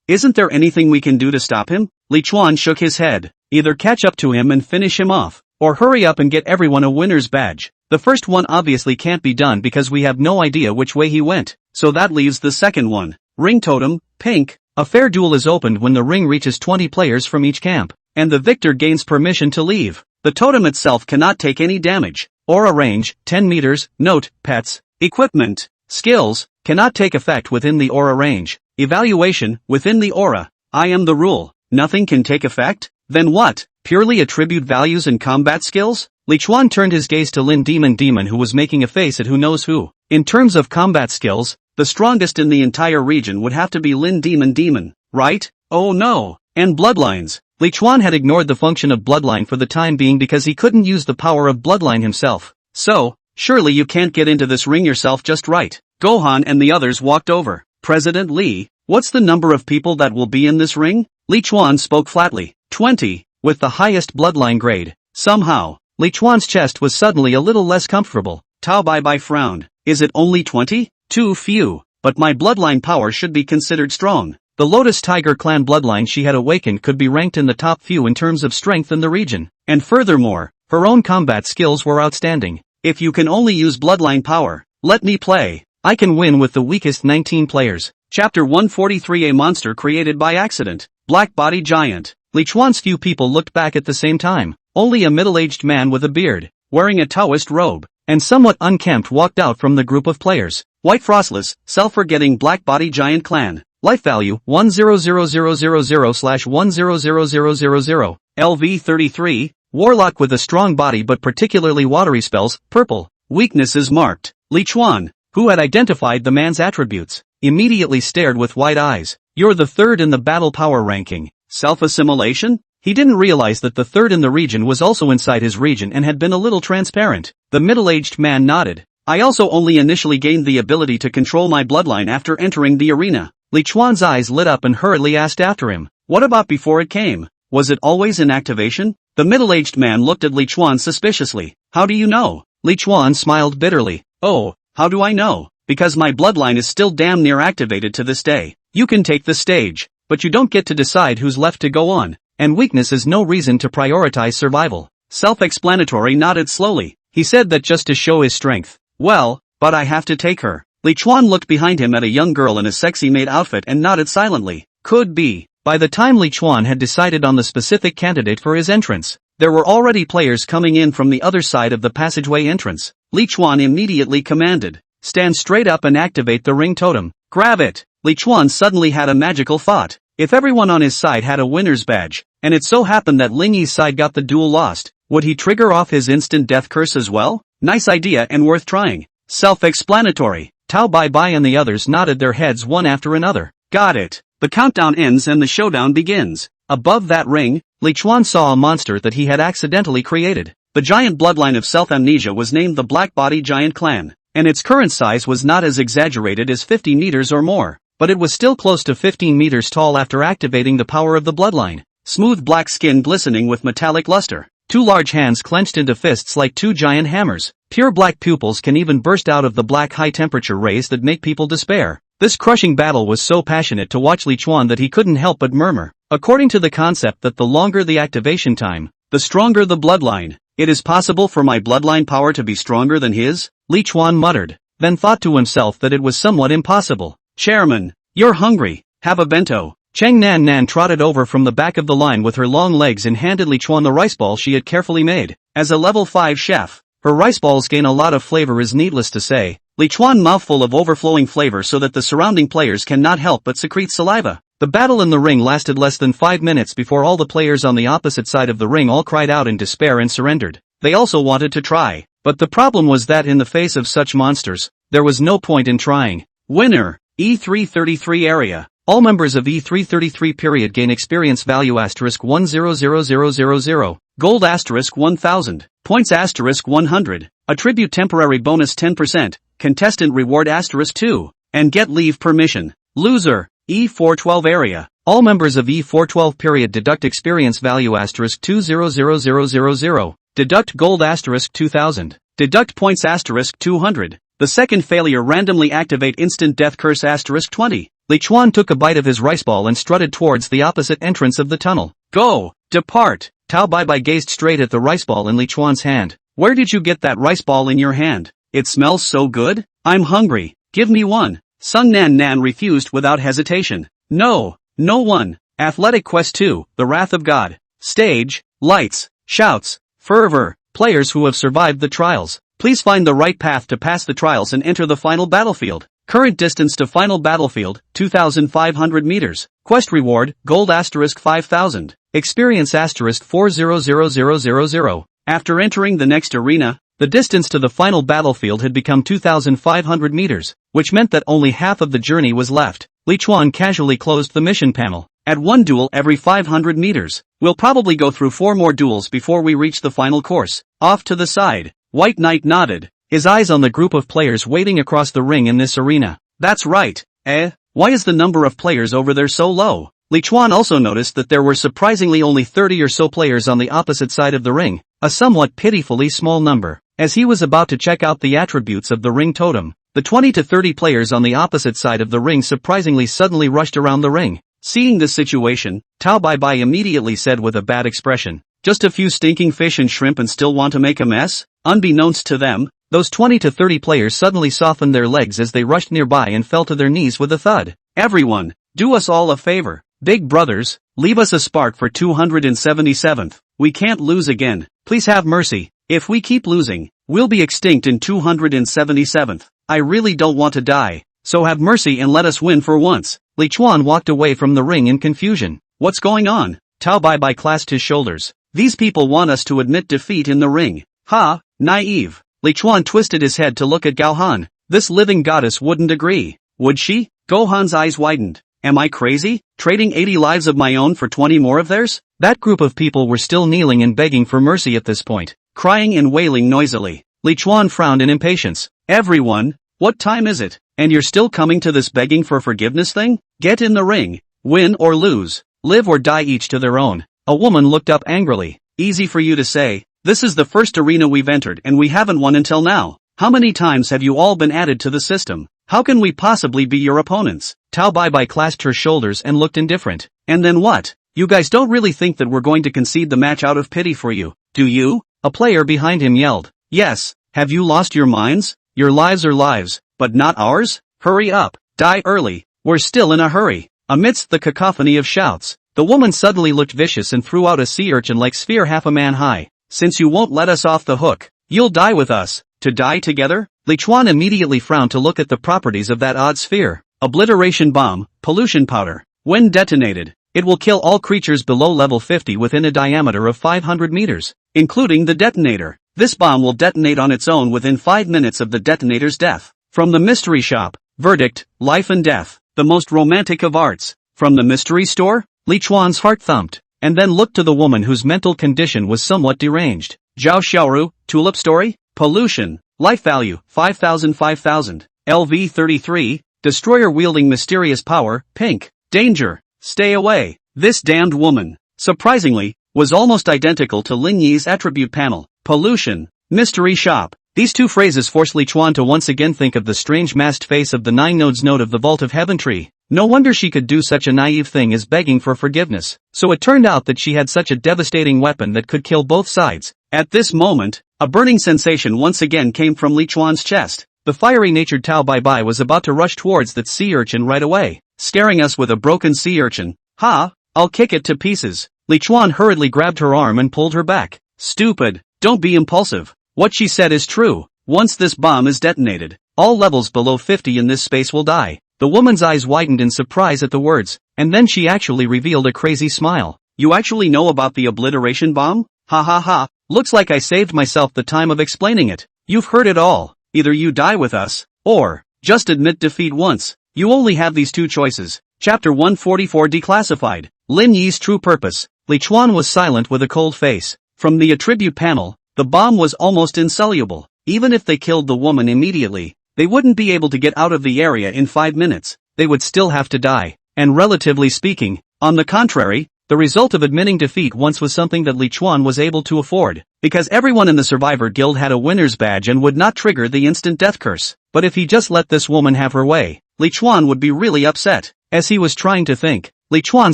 [SPEAKER 2] Isn't there anything we can do to stop him? Li Chuan shook his head.
[SPEAKER 1] Either catch up to him and finish him off, or hurry up and get everyone a winner's badge. The first one obviously can't be done because we have no idea which way he went,
[SPEAKER 2] so that leaves the second one. Ring totem, pink.
[SPEAKER 1] A fair duel is opened when the ring reaches 20 players from each camp,
[SPEAKER 2] and the victor gains permission to leave. The totem itself cannot take any damage.
[SPEAKER 1] Aura range, 10 meters. Note, pets,
[SPEAKER 2] equipment, skills,
[SPEAKER 1] cannot take effect within the aura range.
[SPEAKER 2] Evaluation, within the aura. I am the rule. Nothing can take effect? Then what? Purely attribute values and combat skills?
[SPEAKER 1] Li Chuan turned his gaze to Lin Demon who was making a face at who knows who.
[SPEAKER 2] In terms of combat skills, the strongest in the entire region would have to be Lin Demon, right? Oh no. And bloodlines.
[SPEAKER 1] Li Chuan had ignored the function of bloodline for the time being because he couldn't use the power of bloodline himself.
[SPEAKER 2] So, surely you can't get into this ring yourself just right. Gohan and the others walked over. President Li, what's the number of people that will be in this ring? Li Chuan spoke flatly. 20,
[SPEAKER 1] with the highest bloodline grade.
[SPEAKER 2] Somehow,
[SPEAKER 1] Li Chuan's chest was suddenly a little less comfortable.
[SPEAKER 2] Tao Bai frowned. Is it only 20? Too few, but my bloodline power should be considered strong.
[SPEAKER 1] The Lotus Tiger clan bloodline she had awakened could be ranked in the top few in terms of strength in the region.
[SPEAKER 2] And furthermore,
[SPEAKER 1] her own combat skills were outstanding.
[SPEAKER 2] If you can only use bloodline power, let me play.
[SPEAKER 1] I can win with the weakest 19 players.
[SPEAKER 2] Chapter 143. A monster created by accident. Black body giant.
[SPEAKER 1] Li Chuan's few people looked back at the same time. Only a middle-aged man with a beard,
[SPEAKER 2] wearing a Taoist robe,
[SPEAKER 1] and somewhat unkempt walked out from the group of players.
[SPEAKER 2] White Frostless, self-forgetting black body giant clan.
[SPEAKER 1] Life value 100,000/100,000.
[SPEAKER 2] LV 33.
[SPEAKER 1] Warlock with a strong body but particularly watery spells, purple.
[SPEAKER 2] Weakness is marked. Li Chuan,
[SPEAKER 1] who had identified the man's attributes, immediately stared with wide eyes. You're the third in the battle power ranking.
[SPEAKER 2] Self-assimilation?
[SPEAKER 1] He didn't realize that the third in the region was also inside his region and had been a little transparent. The middle-aged man nodded.
[SPEAKER 2] I also only initially gained the ability to control my bloodline after entering the arena.
[SPEAKER 1] Li Chuan's eyes lit up and hurriedly asked after him.
[SPEAKER 2] What about before it came? Was it always in activation? The middle-aged man looked at Li Chuan suspiciously. How do you know?
[SPEAKER 1] Li Chuan smiled bitterly.
[SPEAKER 2] Oh, how do I know? Because my bloodline is still damn near activated to this day.
[SPEAKER 1] You can take the stage, but you don't get to decide who's left to go on. And weakness is no reason to prioritize survival.
[SPEAKER 2] Self-explanatory nodded slowly.
[SPEAKER 1] He said that just to show his strength.
[SPEAKER 2] Well, but I have to take her. Li Chuan looked behind him at a young girl in a sexy maid outfit and nodded silently. Could be.
[SPEAKER 1] By the time Li Chuan had decided on the specific candidate for his entrance, there were already players coming in from the other side of the passageway entrance.
[SPEAKER 2] Li Chuan immediately commanded. Stand straight up and activate the ring totem. Grab it. Li Chuan suddenly had a magical thought. If everyone on his side had a winner's badge, and it so happened that Ling Yi's side got the duel lost, would he trigger off his instant death curse as well? Nice idea and worth trying. Self-explanatory.
[SPEAKER 1] Tao Bai and the others nodded their heads one after another.
[SPEAKER 2] Got it. The countdown ends and the showdown begins. Above that ring,
[SPEAKER 1] Li Chuan saw a monster that he had accidentally created.
[SPEAKER 2] The giant bloodline of self-amnesia was named the Black Body Giant Clan, and its current size was not as exaggerated as 50 meters or more, but it was still close to 15 meters tall after activating the power of the bloodline. Smooth black skin glistening with metallic luster.
[SPEAKER 1] Two large hands clenched into fists like two giant hammers. Pure black pupils can even burst out of the black high-temperature rays that make people despair. This crushing battle was so passionate to watch Li Chuan that he couldn't help but murmur. According to the concept that the longer the activation time, the stronger the bloodline, it is possible for my bloodline power to be stronger than his? Li Chuan muttered, then thought to himself that it was somewhat impossible.
[SPEAKER 2] Chairman, you're hungry. Have a bento.
[SPEAKER 1] Cheng Nan trotted over from the back of the line with her long legs and handed Li Chuan the rice ball she had carefully made.
[SPEAKER 2] As a level 5 chef,
[SPEAKER 1] her rice balls gain a lot of flavor is needless to say.
[SPEAKER 2] Li Chuan mouthful of overflowing flavor so that the surrounding players cannot help but secrete saliva.
[SPEAKER 1] The battle in the ring lasted less than 5 minutes before all the players on the opposite side of the ring all cried out in despair and surrendered. They also wanted to try, but the problem was that in the face of such monsters, there was no point in trying. Winner, E333 area. All members of E333 period gain experience value asterisk 100000, gold asterisk 1000, points asterisk 100, attribute temporary bonus 10%, contestant reward asterisk 2, and get leave permission. Loser, E412 area. All members of E412 period deduct experience value asterisk 200000, deduct gold asterisk 2000, deduct points asterisk 200. The second failure randomly activate instant death curse asterisk 20. Li Chuan took a bite of his rice ball and strutted towards the opposite entrance of the tunnel. Go! Depart! Tao Bai gazed straight at the rice ball in Li Chuan's hand. Where did you get that rice ball in your hand? It smells so good. I'm hungry. Give me one. Sung Nan Nan refused without hesitation. No, no one. Athletic Quest 2, The Wrath of God. Stage, lights, shouts, fervor, players who have survived the trials. Please find the right path to pass the trials and enter the final battlefield. Current distance to final battlefield, 2,500 meters. Quest reward, gold asterisk 5,000. Experience asterisk 400000. After entering the next arena, the distance to the final battlefield had become 2,500 meters, which meant that only half of the journey was left. Li Chuan casually closed the mission panel. At one duel every 500 meters. We'll probably go through 4 more duels before we reach the final course. Off to the side. White Knight nodded, his eyes on the group of players waiting across the ring in this arena. That's right. Why is the number of players over there so low? Li Chuan also noticed that there were surprisingly only 30 or so players on the opposite side of the ring, a somewhat pitifully small number. As he was about to check out the attributes of the ring totem, the 20 to 30 players on the opposite side of the ring surprisingly suddenly rushed around the ring. Seeing this situation, Tao Bai immediately said with a bad expression, "Just a few stinking fish and shrimp and still want to make a mess?" Unbeknownst to them, those 20 to 30 players suddenly softened their legs as they rushed nearby and fell to their knees with a thud. "Everyone, do us all a favor. Big brothers, leave us a spark for 277th. We can't lose again. Please have mercy. If we keep losing, we'll be extinct in 277th. I really don't want to die, so have mercy and let us win for once." Li Chuan walked away from the ring in confusion. "What's going on?" Tao Bai clasped his shoulders. "These people want us to admit defeat in the ring. Ha, naive." Li Chuan twisted his head to look at Gao Han. This living goddess wouldn't agree, would she? Gohan's eyes widened. Am I crazy, trading 80 lives of my own for 20 more of theirs? That group of people were still kneeling and begging for mercy at this point, crying and wailing noisily. Li Chuan frowned in impatience. "Everyone, what time is it? And you're still coming to this begging for forgiveness thing? Get in the ring. Win or lose. Live or die, each to their own." A woman looked up angrily. "Easy for you to say. This is the first arena we've entered and we haven't won until now. How many times have you all been added to the system? How can we possibly be your opponents?" Tao Bai clasped her shoulders and looked indifferent. "And then what? You guys don't really think that we're going to concede the match out of pity for you, do you?" A player behind him yelled. "Yes, have you lost your minds? Your lives are lives, but not ours? Hurry up, die early, we're still in a hurry." Amidst the cacophony of shouts, the woman suddenly looked vicious and threw out a sea urchin-like sphere half a man high. "Since you won't let us off the hook, you'll die with us. To die together?" Li Chuan immediately frowned to look at the properties of that odd sphere. Obliteration bomb, pollution powder. When detonated, it will kill all creatures below level 50 within a diameter of 500 meters, including the detonator. This bomb will detonate on its own within 5 minutes of the detonator's death. From the mystery shop, verdict, life and death, the most romantic of arts. From the mystery store? Li Chuan's heart thumped, and then looked to the woman whose mental condition was somewhat deranged. Zhao Xiaoru, tulip story? Pollution, life value, 5,000. LV 33, destroyer wielding mysterious power, pink. Danger, stay away. This damned woman, surprisingly, was almost identical to Lin Yi's attribute panel. Pollution, mystery shop. These two phrases forced Li Chuan to once again think of the strange masked face of the 9 nodes node of the Vault of Heaven tree. No wonder she could do such a naive thing as begging for forgiveness. So it turned out that she had such a devastating weapon that could kill both sides. At this moment, a burning sensation once again came from Li Chuan's chest. The fiery-natured Tao Bai was about to rush towards that sea urchin right away, scaring us with a broken sea urchin. "Ha, I'll kick it to pieces." Li Chuan hurriedly grabbed her arm and pulled her back. "Stupid, don't be impulsive. What she said is true. Once this bomb is detonated, all levels below 50 in this space will die." The woman's eyes widened in surprise at the words. and then she actually revealed a crazy smile.
[SPEAKER 2] You actually know about the obliteration bomb? Ha ha ha, looks like I saved myself the time of explaining it. You've heard it all. Either you die with us, or just admit defeat once. You only have these two choices. Chapter 144 Declassified. Lin Yi's True Purpose. Li Chuan was silent with a cold face. From the attribute panel, the bomb was almost insoluble. Even if they killed the woman immediately, they wouldn't be able to get out of the area in 5 minutes. They would still have to die. And relatively speaking, on the contrary, the result of admitting defeat once was something that Li Chuan was able to afford, because everyone in the Survivor Guild had a winner's badge and would not trigger the instant death curse. But if he just let this woman have her way, Li Chuan would be really upset. As he was trying to think, Li Chuan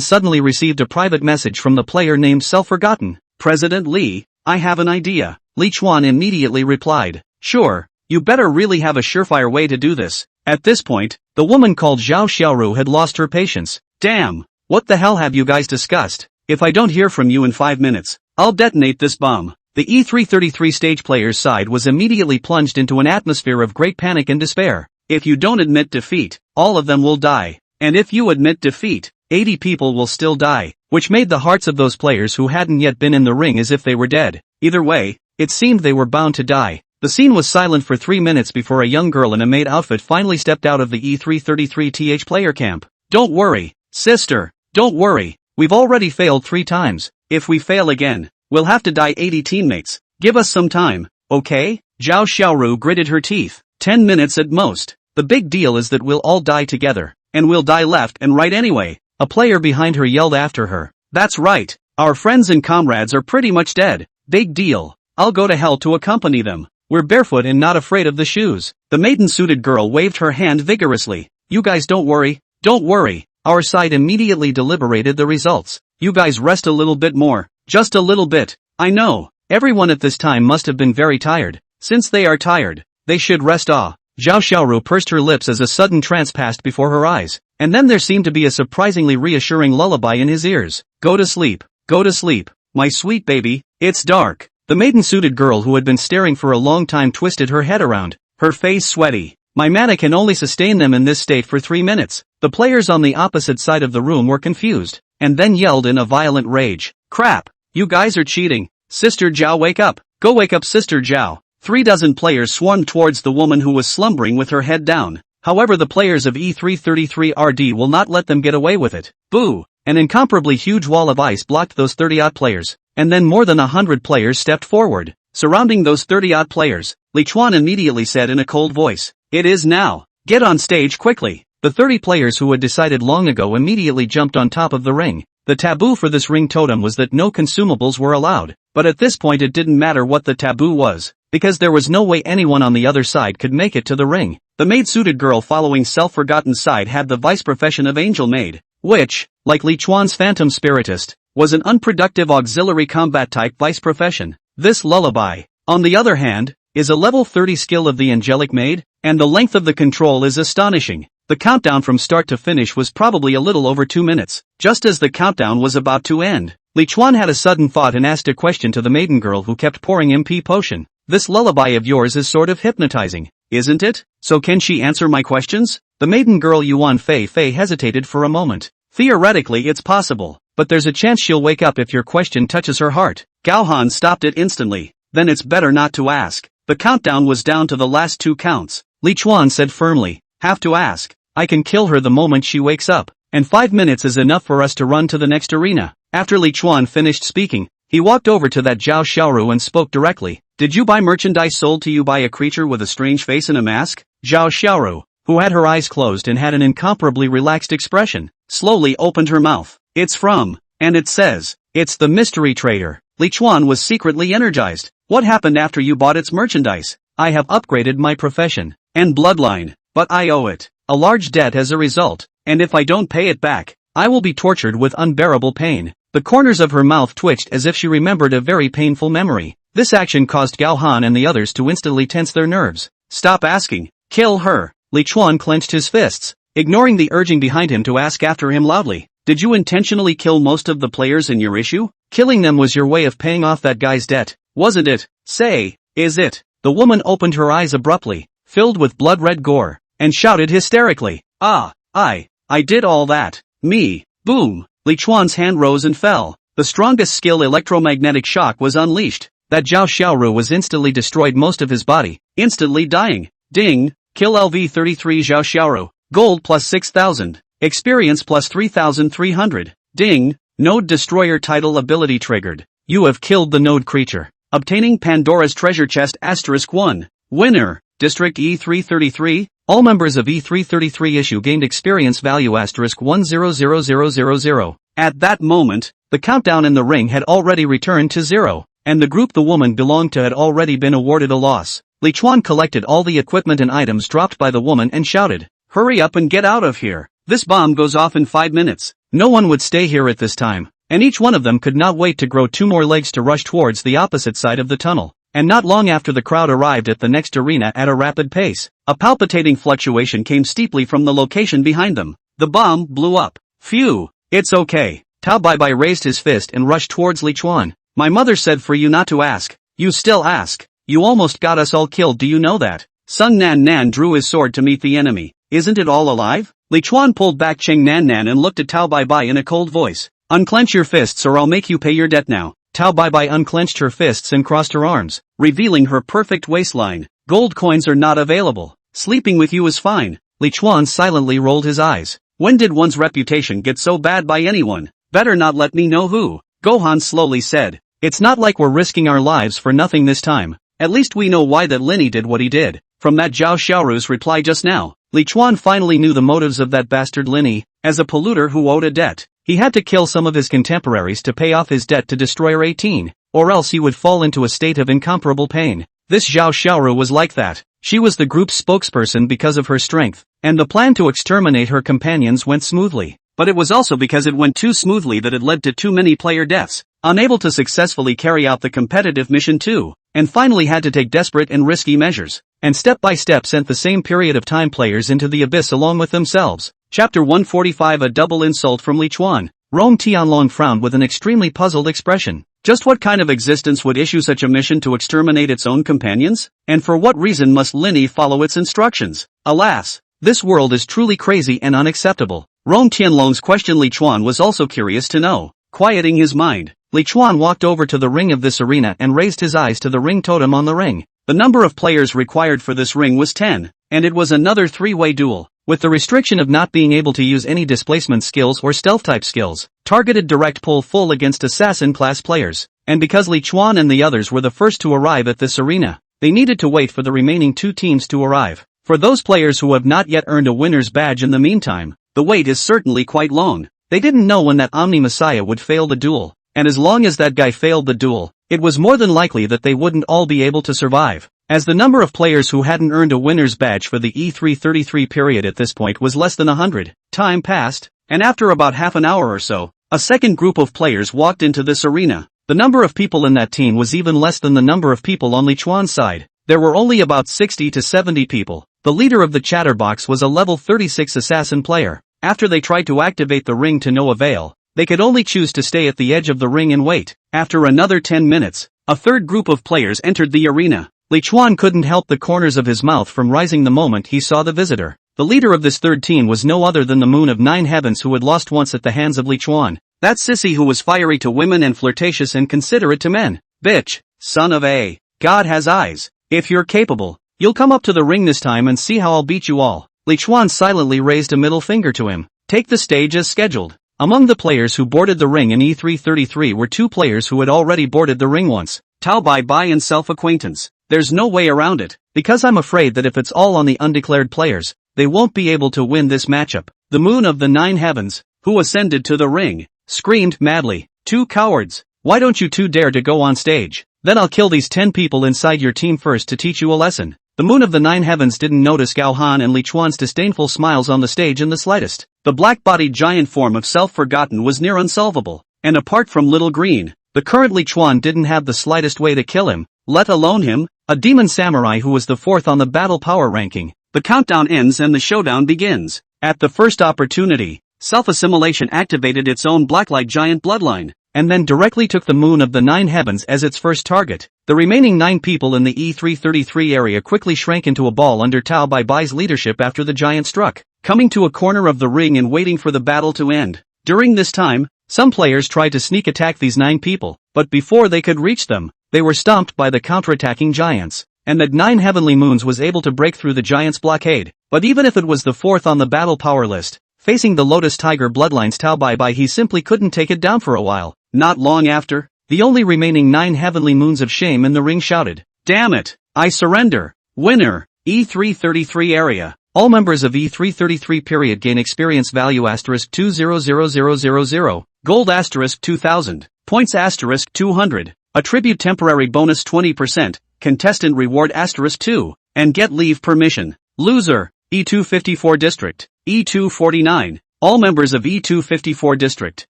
[SPEAKER 2] suddenly received a private message from the player named Self-Forgotten. President Li, I have an idea. Li Chuan immediately replied, sure, you better really have a surefire way to do this. At this point, the woman called Zhao Xiaoru had lost her patience. Damn, what the hell have you guys discussed? If I don't hear from you in 5 minutes, I'll detonate this bomb. The E333 stage player's side was immediately plunged into an atmosphere of great panic and despair. If you don't admit defeat, all of them will die. And if you admit defeat, 80 people will still die, which made the hearts of those players who hadn't yet been in the ring as if they were dead. Either way, it seemed they were bound to die. The scene was silent for 3 minutes before a young girl in a maid outfit finally stepped out of the E333th player camp. Don't worry, sister, don't worry, we've already failed 3 times. If we fail again, we'll have to die 80 teammates. Give us some time, okay? Zhao Xiaoru gritted her teeth. 10 minutes at most. The big deal is that we'll all die together, and we'll die left and right anyway. A player behind her yelled after her. That's right, our friends and comrades are pretty much dead. Big deal. I'll go to hell to accompany them. We're barefoot and not afraid of the shoes. The maiden-suited girl waved her hand vigorously. You guys don't worry. Don't worry. Our side immediately deliberated the results. You guys rest a little bit more. Just a little bit. I know. Everyone at this time must have been very tired. Since they are tired, they should rest. Zhao Xiaoru pursed her lips as a sudden trance passed before her eyes. And then there seemed to be a surprisingly reassuring lullaby in his ears. Go to sleep. Go to sleep. My sweet baby, it's dark. The maiden-suited girl who had been staring for a long time twisted her head around, her face sweaty. My mana can only sustain them in this state for 3 minutes. The players on the opposite side of the room were confused, and then yelled in a violent rage. Crap! You guys are cheating. Sister Zhao, wake up. Go wake up Sister Zhao. 36 players swarmed towards the woman who was slumbering with her head down. However, the players of E333RD will not let them get away with it. Boo! An incomparably huge wall of ice blocked those 30-odd players, and then more than 100 players stepped forward. Surrounding those 30-odd players, Li Chuan immediately said in a cold voice, it is now. Get on stage quickly. The 30 players who had decided long ago immediately jumped on top of the ring. The taboo for this ring totem was that no consumables were allowed, but at this point it didn't matter what the taboo was, because there was no way anyone on the other side could make it to the ring. The maid-suited girl following Self-Forgotten side had the vice profession of Angel Maid, which, like Li Chuan's Phantom Spiritist, was an unproductive auxiliary combat type vice profession. This lullaby, on the other hand, is a level 30 skill of the Angelic Maid, and the length of the control is astonishing. The countdown from start to finish was probably a little over 2 minutes. Just as the countdown was about to end, Li Chuan had a sudden thought and asked a question to the maiden girl who kept pouring MP potion. This lullaby of yours is sort of hypnotizing, isn't it? So can she answer my questions? The maiden girl Yuan Fei hesitated for a moment. Theoretically it's possible, but there's a chance she'll wake up if your question touches her heart. Gao Han stopped it instantly. Then it's better not to ask. The countdown was down to the last 2 counts. Li Chuan said firmly, have to ask. I can kill her the moment she wakes up, and 5 minutes is enough for us to run to the next arena. After Li Chuan finished speaking, he walked over to that Zhao Xiaoru and spoke directly. Did you buy merchandise sold to you by a creature with a strange face and a mask? Zhao Xiaoru, who had her eyes closed and had an incomparably relaxed expression, slowly opened her mouth. It's from, and it says, it's the mystery trader. Li Chuan was secretly energized. What happened after you bought its merchandise? I have upgraded my profession and bloodline, but I owe it a large debt as a result, and if I don't pay it back, I will be tortured with unbearable pain. The corners of her mouth twitched as if she remembered a very painful memory. This action caused Gao Han and the others to instantly tense their nerves. Stop asking. Kill her. Li Chuan clenched his fists, ignoring the urging behind him to ask after him loudly. Did you intentionally kill most of the players in your issue? Killing them was your way of paying off that guy's debt, wasn't it? Say, is it? The woman opened her eyes abruptly, filled with blood-red gore, and shouted hysterically, I did all that. Me, Boom! Li Chuan's hand rose and fell. The strongest skill electromagnetic shock was unleashed. That Zhao Xiaoru was instantly destroyed, most of his body, instantly dying. Ding! Kill LV33 Zhao Xiaoru. Gold plus 6,000. Experience plus 3,300. Ding! Node Destroyer title ability triggered. You have killed the node creature. Obtaining Pandora's treasure chest *1. Winner, District E333. All members of E333 issue gained experience value *100000. At that moment, the countdown in the ring had already returned to 0, and the group the woman belonged to had already been awarded a loss. Li Chuan collected all the equipment and items dropped by the woman and shouted, "Hurry up and get out of here. This bomb goes off in 5 minutes. No one would stay here at this time." And each one of them could not wait to grow 2 more legs to rush towards the opposite side of the tunnel. And not long after, the crowd arrived at the next arena at a rapid pace. A palpitating fluctuation came steeply from the location behind them. The bomb blew up. Phew! It's okay. Tao Baibai raised his fist and rushed towards Li Chuan. "My mother said for you not to ask. You still ask. You almost got us all killed, do you know that?" Sung Nan Nan drew his sword to meet the enemy. "Isn't it all alive?" Li Chuan pulled back Cheng Nan Nan and looked at Tao Baibai in a cold voice. "Unclench your fists or I'll make you pay your debt now." Tao Baibai unclenched her fists and crossed her arms, revealing her perfect waistline. "Gold coins are not available. Sleeping with you is fine." Li Chuan silently rolled his eyes. When did one's reputation get so bad by anyone? Better not let me know who. Gohan slowly said. "It's not like we're risking our lives for nothing this time. At least we know why that Linny did what he did." From that Zhao Xiaoru's reply just now, Li Chuan finally knew the motives of that bastard Linny. As a polluter who owed a debt, he had to kill some of his contemporaries to pay off his debt to Destroyer 18, or else he would fall into a state of incomparable pain. This Zhao Xiaoru was like that. She was the group's spokesperson because of her strength, and the plan to exterminate her companions went smoothly. But it was also because it went too smoothly that it led to too many player deaths, unable to successfully carry out the competitive mission too, and finally had to take desperate and risky measures, and step by step sent the same period of time players into the abyss along with themselves. Chapter 145, a double insult from Li Chuan. Rong Tianlong frowned with an extremely puzzled expression. Just what kind of existence would issue such a mission to exterminate its own companions? And for what reason must Linny follow its instructions? Alas, this world is truly crazy and unacceptable. Rong Tianlong's question Li Chuan was also curious to know. Quieting his mind, Li Chuan walked over to the ring of this arena and raised his eyes to the ring totem on the ring. The number of players required for this ring was 10, and it was another 3-way duel, with the restriction of not being able to use any displacement skills or stealth-type skills, targeted direct pull full against assassin-class players. And because Li Chuan and the others were the first to arrive at this arena, they needed to wait for the remaining 2 teams to arrive. For those players who have not yet earned a winner's badge in the meantime, the wait is certainly quite long. They didn't know when that Omni Messiah would fail the duel, and as long as that guy failed the duel, it was more than likely that they wouldn't all be able to survive. As the number of players who hadn't earned a winner's badge for the E333 period at this point was less than 100, time passed, and after about half an hour or so, a second group of players walked into this arena. The number of people in that team was even less than the number of people on Li Chuan's side. There were only about 60 to 70 people. The leader of the chatterbox was a level 36 assassin player. After they tried to activate the ring to no avail, they could only choose to stay at the edge of the ring and wait. After another 10 minutes, a third group of players entered the arena. Li Chuan couldn't help the corners of his mouth from rising the moment he saw the visitor. The leader of this third team was no other than the Moon of 9 Heavens, who had lost once at the hands of Li Chuan. That sissy who was fiery to women and flirtatious and considerate to men. Bitch, son of a. God has eyes. If you're capable, you'll come up to the ring this time and see how I'll beat you all. Li Chuan silently raised a middle finger to him. Take the stage as scheduled. Among the players who boarded the ring in E333 were 2 players who had already boarded the ring once. Tao Baibai and self-acquaintance. There's no way around it, because I'm afraid that if it's all on the undeclared players, they won't be able to win this matchup. The Moon of the 9 Heavens, who ascended to the ring, screamed madly, 2 cowards, why don't you 2 dare to go on stage? Then I'll kill these 10 people inside your team first to teach you a lesson. The Moon of the 9 Heavens didn't notice Gao Han and Li Chuan's disdainful smiles on the stage in the slightest. The black-bodied giant form of Self-Forgotten was near unsolvable, and apart from Little Green, the current Li Chuan didn't have the slightest way to kill him, let alone him, a demon samurai who was the 4th on the battle power ranking. The countdown ends and the showdown begins. At the first opportunity, self-assimilation activated its own blacklight giant bloodline, and then directly took the Moon of the 9 Heavens as its first target. The remaining 9 people in the E333 area quickly shrank into a ball under Tao Baibai's leadership after the giant struck, coming to a corner of the ring and waiting for the battle to end. During this time, some players tried to sneak attack these 9 people, but before they could reach them, they were stomped by the counterattacking giants. And the 9 Heavenly Moons was able to break through the giants' blockade. But even if it was the 4th on the battle power list, facing the Lotus Tiger Bloodlines Tao Bai Bai, he simply couldn't take it down for a while. Not long after, the only remaining 9 Heavenly Moons of Shame in the ring shouted, "Damn it! I surrender! Winner, E333 area." All members of E333 period gain experience value asterisk 200000, gold asterisk 2000, points asterisk 200, attribute temporary bonus 20%, contestant reward asterisk 2, and get leave permission. Loser, E254 district, E249. All members of E254 district,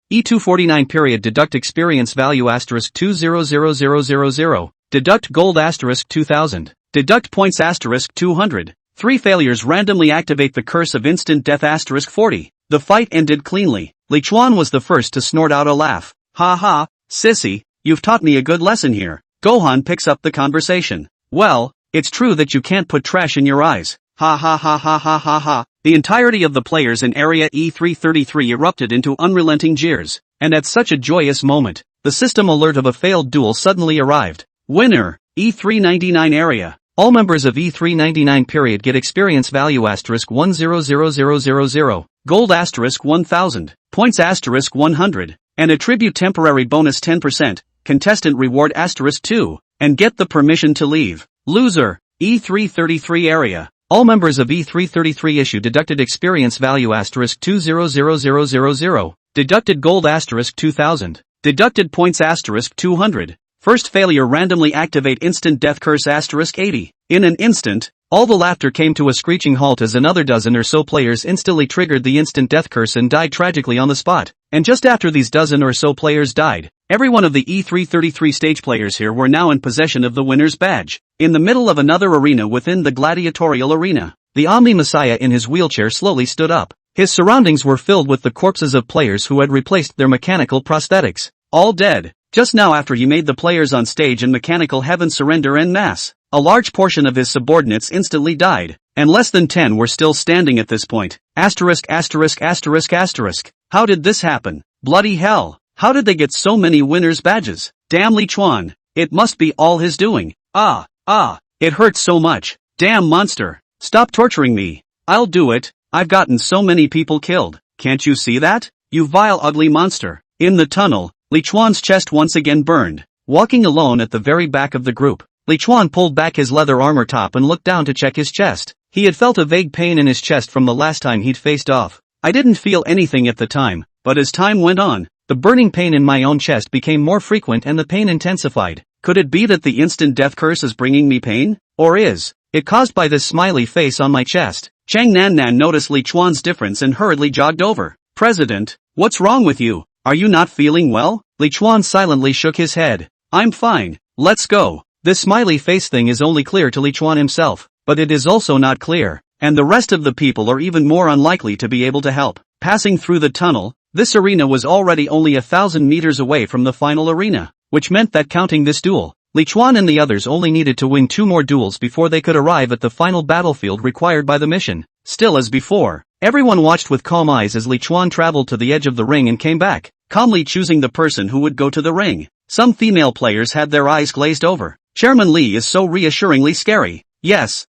[SPEAKER 2] E249 period deduct experience value asterisk 200000, deduct gold asterisk 2000, deduct points asterisk 200. 3 failures randomly activate the curse of instant death asterisk 40. The fight ended cleanly. Li Chuan was the first to snort out a laugh. "Ha ha, sissy, you've taught me a good lesson here." Gohan picks up the conversation. "Well, it's true that you can't put trash in your eyes. Ha ha ha ha ha ha ha." The entirety of the players in Area E333 erupted into unrelenting jeers. And at such a joyous moment, the system alert of a failed duel suddenly arrived. Winner, E399 area. All members of E399 period get experience value asterisk 100000, gold asterisk 1000, points asterisk 100, and attribute temporary bonus 10%, contestant reward asterisk 2, and get the permission to leave. Loser, E333 area. All members of E333 issue deducted experience value asterisk 200000, deducted gold asterisk 2000, deducted points asterisk 200. First failure randomly activate instant death curse asterisk 80. In an instant, all the laughter came to a screeching halt as another dozen or so players instantly triggered the instant death curse and died tragically on the spot. And just after these dozen or so players died, every one of the E333 stage players here were now in possession of the winner's badge. In the middle of another arena within the gladiatorial arena, the Omni Messiah in his wheelchair slowly stood up. His surroundings were filled with the corpses of players who had replaced their mechanical prosthetics. All dead. Just now after he made the players on stage in mechanical heaven surrender en masse, a large portion of his subordinates instantly died, and less than 10 were still standing at this point. Asterisk asterisk asterisk asterisk. How did this happen? Bloody hell. How did they get so many winners' badges? Damn Li Chuan. It must be all his doing. It hurts so much. Damn monster. Stop torturing me. I'll do it. I've gotten so many people killed. Can't you see that? You vile ugly monster. In the tunnel, Li Chuan's chest once again burned. Walking alone at the very back of the group, Li Chuan pulled back his leather armor top and looked down to check his chest. He had felt a vague pain in his chest from the last time he'd faced off. I didn't feel anything at the time, but as time went on, the burning pain in my own chest became more frequent and the pain intensified. Could it be that the instant death curse is bringing me pain? Or is it caused by this smiley face on my chest? Chang Nan noticed Li Chuan's difference and hurriedly jogged over. "President, what's wrong with you? Are you not feeling well?" Li Chuan silently shook his head. "I'm fine, let's go." This smiley face thing is only clear to Li Chuan himself, but it is also not clear, and the rest of the people are even more unlikely to be able to help. Passing through the tunnel, this arena was already only 1,000 meters away from the final arena, which meant that counting this duel, Li Chuan and the others only needed to win 2 more duels before they could arrive at the final battlefield required by the mission. Still as before, everyone watched with calm eyes as Li Chuan traveled to the edge of the ring and came back, calmly choosing the person who would go to the ring. Some female players had their eyes glazed over. Chairman Li is so reassuringly scary. Yes.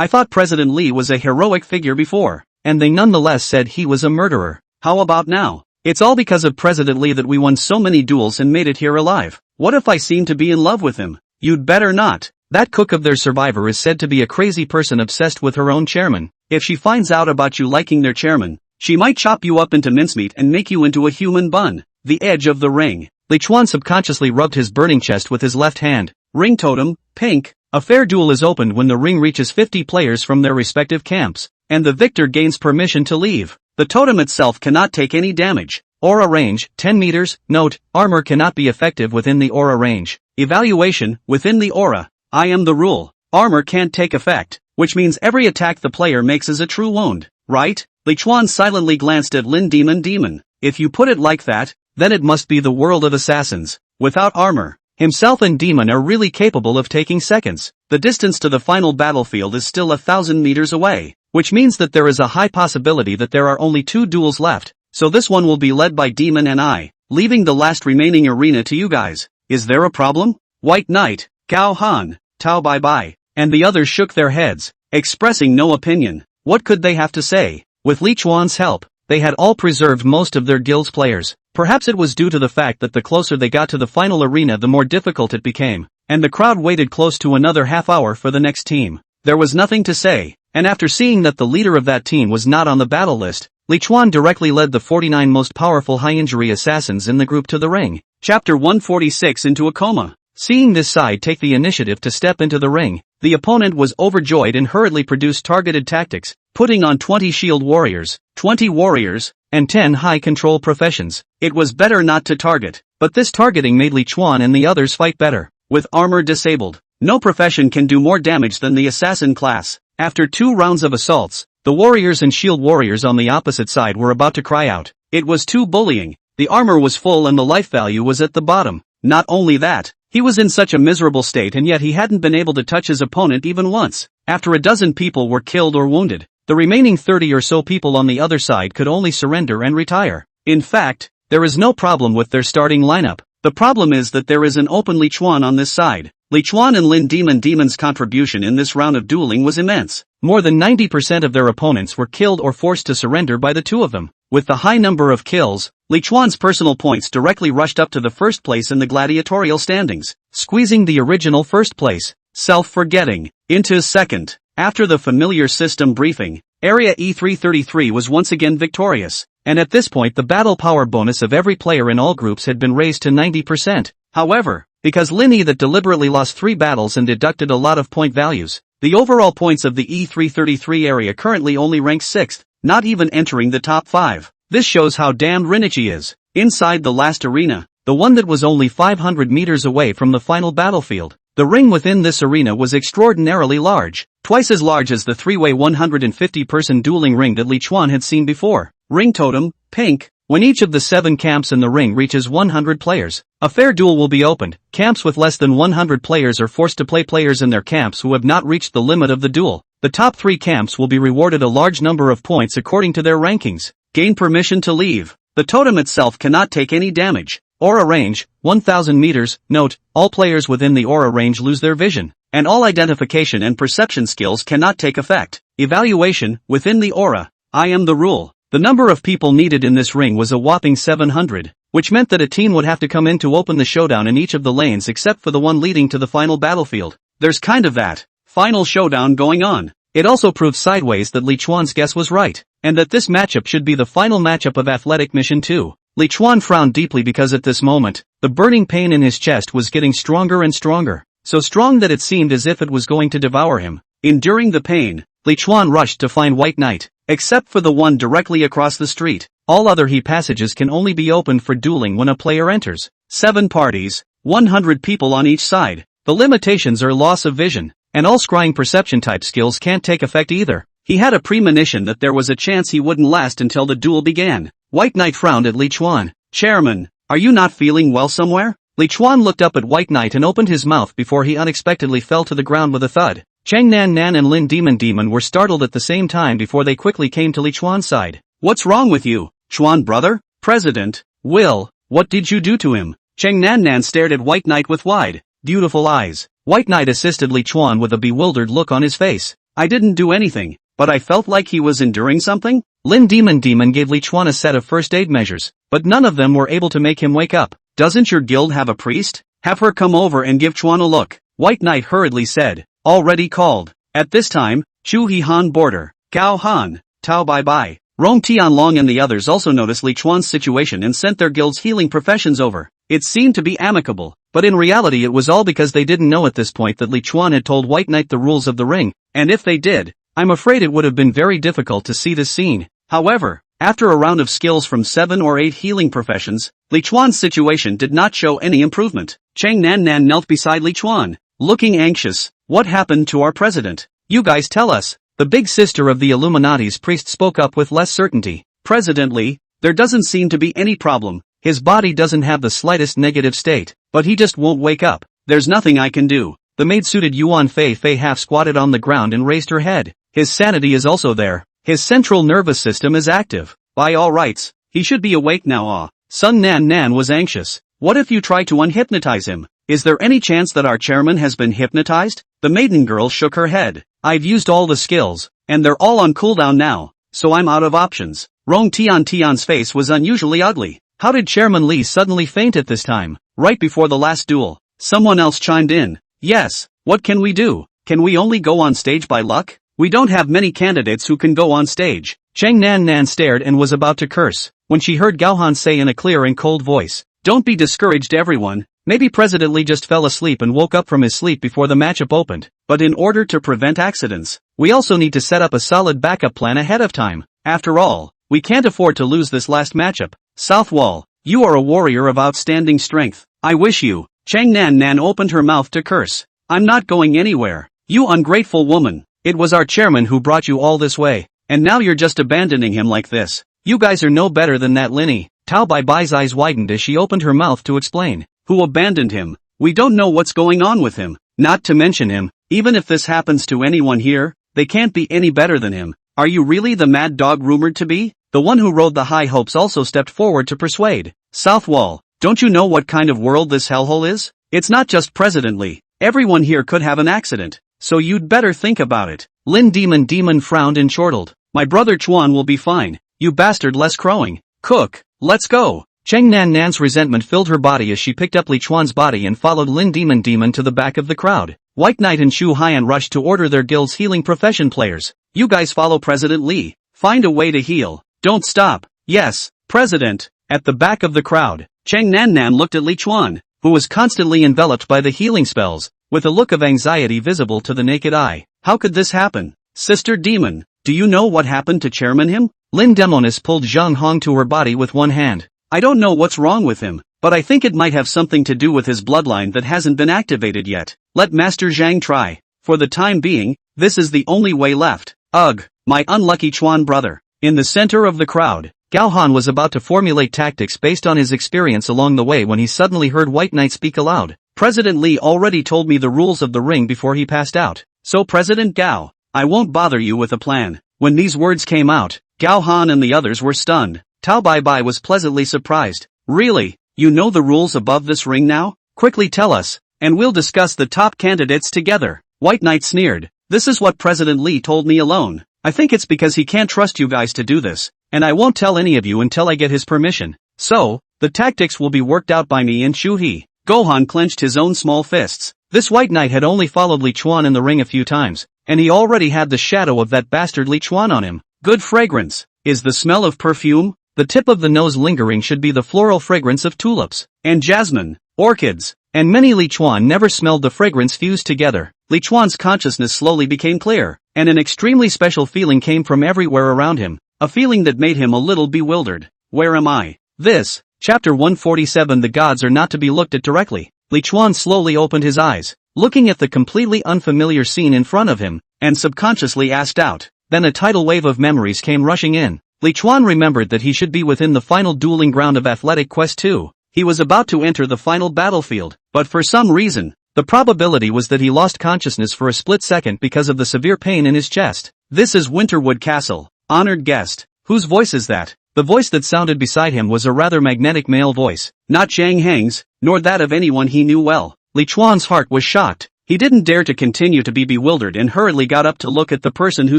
[SPEAKER 2] I thought President Li was a heroic figure before, and they nonetheless said he was a murderer. How about now? It's all because of President Li that we won so many duels and made it here alive. What if I seem to be in love with him? You'd better not. That cook of their survivor is said to be a crazy person obsessed with her own chairman. If she finds out about you liking their chairman, she might chop you up into mincemeat and make you into a human bun. The edge of the ring. Li Chuan subconsciously rubbed his burning chest with his left hand. Ring totem, pink. A fair duel is opened when the ring reaches 50 players from their respective camps, and the victor gains permission to leave. The totem itself cannot take any damage. Aura range, 10 meters. Note, armor cannot be effective within the aura range. Evaluation, within the aura. I am the rule. Armor can't take effect, which means every attack the player makes is a true wound, right? Li Chuan silently glanced at Lin Demon. If you put it like that, then it must be the world of assassins. Without armor, himself and Demon are really capable of taking seconds. The distance to the final battlefield is still 1,000 meters away, which means that there is a high possibility that there are only 2 duels left. so this one will be led by Demon and I, leaving the last remaining arena to you guys. Is there a problem? White Knight, Gao Han, Tao Bai Bai, and the others shook their heads, expressing no opinion. What could they have to say? With Li Chuan's help, they had all preserved most of their guild's players. Perhaps it was due to the fact that the closer they got to the final arena the more difficult it became, and the crowd waited close to another half hour for the next team. There was nothing to say, and after seeing that the leader of that team was not on the battle list, Li Chuan directly led the 49 most powerful high-injury assassins in the group to the ring. Chapter 146 into a coma. Seeing this side take the initiative to step into the ring, the opponent was overjoyed and hurriedly produced targeted tactics, putting on 20 shield warriors, 20 warriors, and 10 high-control professions. It was better not to target, but this targeting made Li Chuan and the others fight better. With armor disabled, no profession can do more damage than the assassin class. After 2 rounds of assaults, the warriors and shield warriors on the opposite side were about to cry out. It was too bullying. The armor was full and the life value was at the bottom. Not only that, he was in such a miserable state and yet he hadn't been able to touch his opponent even once. After a dozen people were killed or wounded, the remaining 30 or so people on the other side could only surrender and retire. In fact, there is no problem with their starting lineup. The problem is that there is an open Li Chuan on this side. Li Chuan and Lin Demon's contribution in this round of dueling was immense. More than 90% of their opponents were killed or forced to surrender by the two of them. With the high number of kills, Li Chuan's personal points directly rushed up to the first place in the gladiatorial standings, squeezing the original first place, self-forgetting, into second. After the familiar system briefing, Area E333 was once again victorious, and at this point the battle power bonus of every player in all groups had been raised to 90%. However, because Linny that deliberately lost 3 battles and deducted a lot of point values, the overall points of the E333 area currently only ranks 6th, not even entering the top 5. This shows how damned Rinichi is. Inside the last arena, the one that was only 500 meters away from the final battlefield, the ring within this arena was extraordinarily large, twice as large as the 3-way 150-person dueling ring that Li Chuan had seen before. Ring totem, pink. When each of the 7 camps in the ring reaches 100 players, a fair duel will be opened. Camps with less than 100 players are forced to play players in their camps who have not reached the limit of the duel. The top 3 camps will be rewarded a large number of points according to their rankings. Gain permission to leave. The totem itself cannot take any damage. Aura range, 1000 meters. Note, all players within the aura range lose their vision, and all identification and perception skills cannot take effect. Evaluation, within the aura. I am the rule. The number of people needed in this ring was a whopping 700, which meant that a team would have to come in to open the showdown in each of the lanes except for the one leading to the final battlefield. There's kind of that final showdown going on. It also proves sideways that Li Chuan's guess was right, and that this matchup should be the final matchup of Athletic Mission 2. Li Chuan frowned deeply because at this moment, the burning pain in his chest was getting stronger and stronger, so strong that it seemed as if it was going to devour him. Enduring the pain, Li Chuan rushed to find White Knight. Except for the one directly across the street, all other He passages can only be opened for dueling when a player enters. 7 parties, 100 people on each side. The limitations are loss of vision, and all scrying perception type skills can't take effect either. He had a premonition that there was a chance he wouldn't last until the duel began. White Knight frowned at Li Chuan. Chairman, are you not feeling well somewhere? Li Chuan looked up at White Knight and opened his mouth before he unexpectedly fell to the ground with a thud. Chang Nan and Lin Demon were startled at the same time before they quickly came to Li Chuan's side. What's wrong with you, Chuan brother? President, Will, what did you do to him? Chang Nan stared at White Knight with wide, beautiful eyes. White Knight assisted Li Chuan with a bewildered look on his face. I didn't do anything, but I felt like he was enduring something. Lin Demon gave Li Chuan a set of first aid measures, but none of them were able to make him wake up. Doesn't your guild have a priest? Have her come over and give Chuan a look. White Knight hurriedly said. Already called. At this time, Chu He Han border, Gao Han, Tao Bai Bai, Rong Tianlong and the others also noticed Li Chuan's situation and sent their guild's healing professions over. It seemed to be amicable, but in reality it was all because they didn't know at this point that Li Chuan had told White Knight the rules of the ring, and if they did, I'm afraid it would have been very difficult to see this scene. However, after a round of skills from 7 or 8 healing professions, Li Chuan's situation did not show any improvement. Chang Nan knelt beside Li Chuan, looking anxious. What happened to our president? You guys tell us. The big sister of the Illuminati's priest spoke up with less certainty. President Li, there doesn't seem to be any problem. His body doesn't have the slightest negative state, but he just won't wake up. There's nothing I can do. The maid-suited Yuan Fei half squatted on the ground and raised her head. His sanity is also there. His central nervous system is active. By all rights, He should be awake now. Sun Nan Nan was anxious. What if you try to unhypnotize him? Is there any chance that our chairman has been hypnotized? The maiden girl shook her head. I've used all the skills, and they're all on cooldown now, so I'm out of options. Rong Tian's face was unusually ugly. How did Chairman Li suddenly faint at this time? Right before the last duel. Someone else chimed in. Yes, what can we do? Can we only go on stage by luck? We don't have many candidates who can go on stage. Cheng Nan Nan stared and was about to curse, when she heard Gao Han say in a clear and cold voice, "Don't be discouraged everyone. Maybe President Li just fell asleep and woke up from his sleep before the matchup opened. But in order to prevent accidents, we also need to set up a solid backup plan ahead of time. After all, we can't afford to lose this last matchup. South Wall, you are a warrior of outstanding strength. I wish you." Cheng Nan Nan opened her mouth to curse. "I'm not going anywhere. You ungrateful woman. It was our chairman who brought you all this way, and now you're just abandoning him like this. You guys are no better than that Linny." Tao Bai Bai's eyes widened as she opened her mouth to explain. "Who abandoned him? We don't know what's going on with him. Not to mention him, even if this happens to anyone here, they can't be any better than him. Are you really the mad dog rumored to be?" The one who rode the high hopes also stepped forward to persuade. "South Wall, don't you know what kind of world this hellhole is? It's not just President Li. Everyone here could have an accident, so you'd better think about it." Lin Demon frowned and chortled. "My brother Chuan will be fine. You bastard, less crowing. Cook, let's go." Cheng Nan Nan's resentment filled her body as she picked up Li Chuan's body and followed Lin Demon to the back of the crowd. White Knight and Shu Haiyan rushed to order their guild's healing profession players. "You guys follow President Li. Find a way to heal. Don't stop." "Yes, President." At the back of the crowd, Cheng Nan Nan looked at Li Chuan, who was constantly enveloped by the healing spells, with a look of anxiety visible to the naked eye. "How could this happen? Sister Demon, do you know what happened to Chairman him?" Lin Demonis pulled Zhang Hong to her body with one hand. "I don't know what's wrong with him, but I think it might have something to do with his bloodline that hasn't been activated yet. Let Master Zhang try. For the time being, this is the only way left." "Ugh, my unlucky Chuan brother." In the center of the crowd, Gao Han was about to formulate tactics based on his experience along the way when he suddenly heard White Knight speak aloud. "President Li already told me the rules of the ring before he passed out. So President Gao, I won't bother you with a plan." When these words came out, Gao Han and the others were stunned. Tao Bai Bai was pleasantly surprised. "Really? You know the rules above this ring now? Quickly tell us, and we'll discuss the top candidates together." White Knight sneered. "This is what President Li told me alone. I think it's because he can't trust you guys to do this, and I won't tell any of you until I get his permission. So, the tactics will be worked out by me and Shu He." Gohan clenched his own small fists. This White Knight had only followed Li Chuan in the ring a few times, and he already had the shadow of that bastard Li Chuan on him. Good fragrance. Is the smell of perfume? The tip of the nose lingering should be the floral fragrance of tulips, and jasmine, orchids, and many. Li Chuan never smelled the fragrance fused together. Li Chuan's consciousness slowly became clear, and an extremely special feeling came from everywhere around him, a feeling that made him a little bewildered. "Where am I?" This, Chapter 147. The gods are not to be looked at directly. Li Chuan slowly opened his eyes, looking at the completely unfamiliar scene in front of him, and subconsciously asked out. Then a tidal wave of memories came rushing in. Li Chuan remembered that he should be within the final dueling ground of Athletic Quest 2. He was about to enter the final battlefield, but for some reason, the probability was that he lost consciousness for a split second because of the severe pain in his chest. "This is Winterwood Castle, honored guest. Whose voice is that?" The voice that sounded beside him was a rather magnetic male voice, not Zhang Heng's, nor that of anyone he knew well. Li Chuan's heart was shocked. He didn't dare to continue to be bewildered and hurriedly got up to look at the person who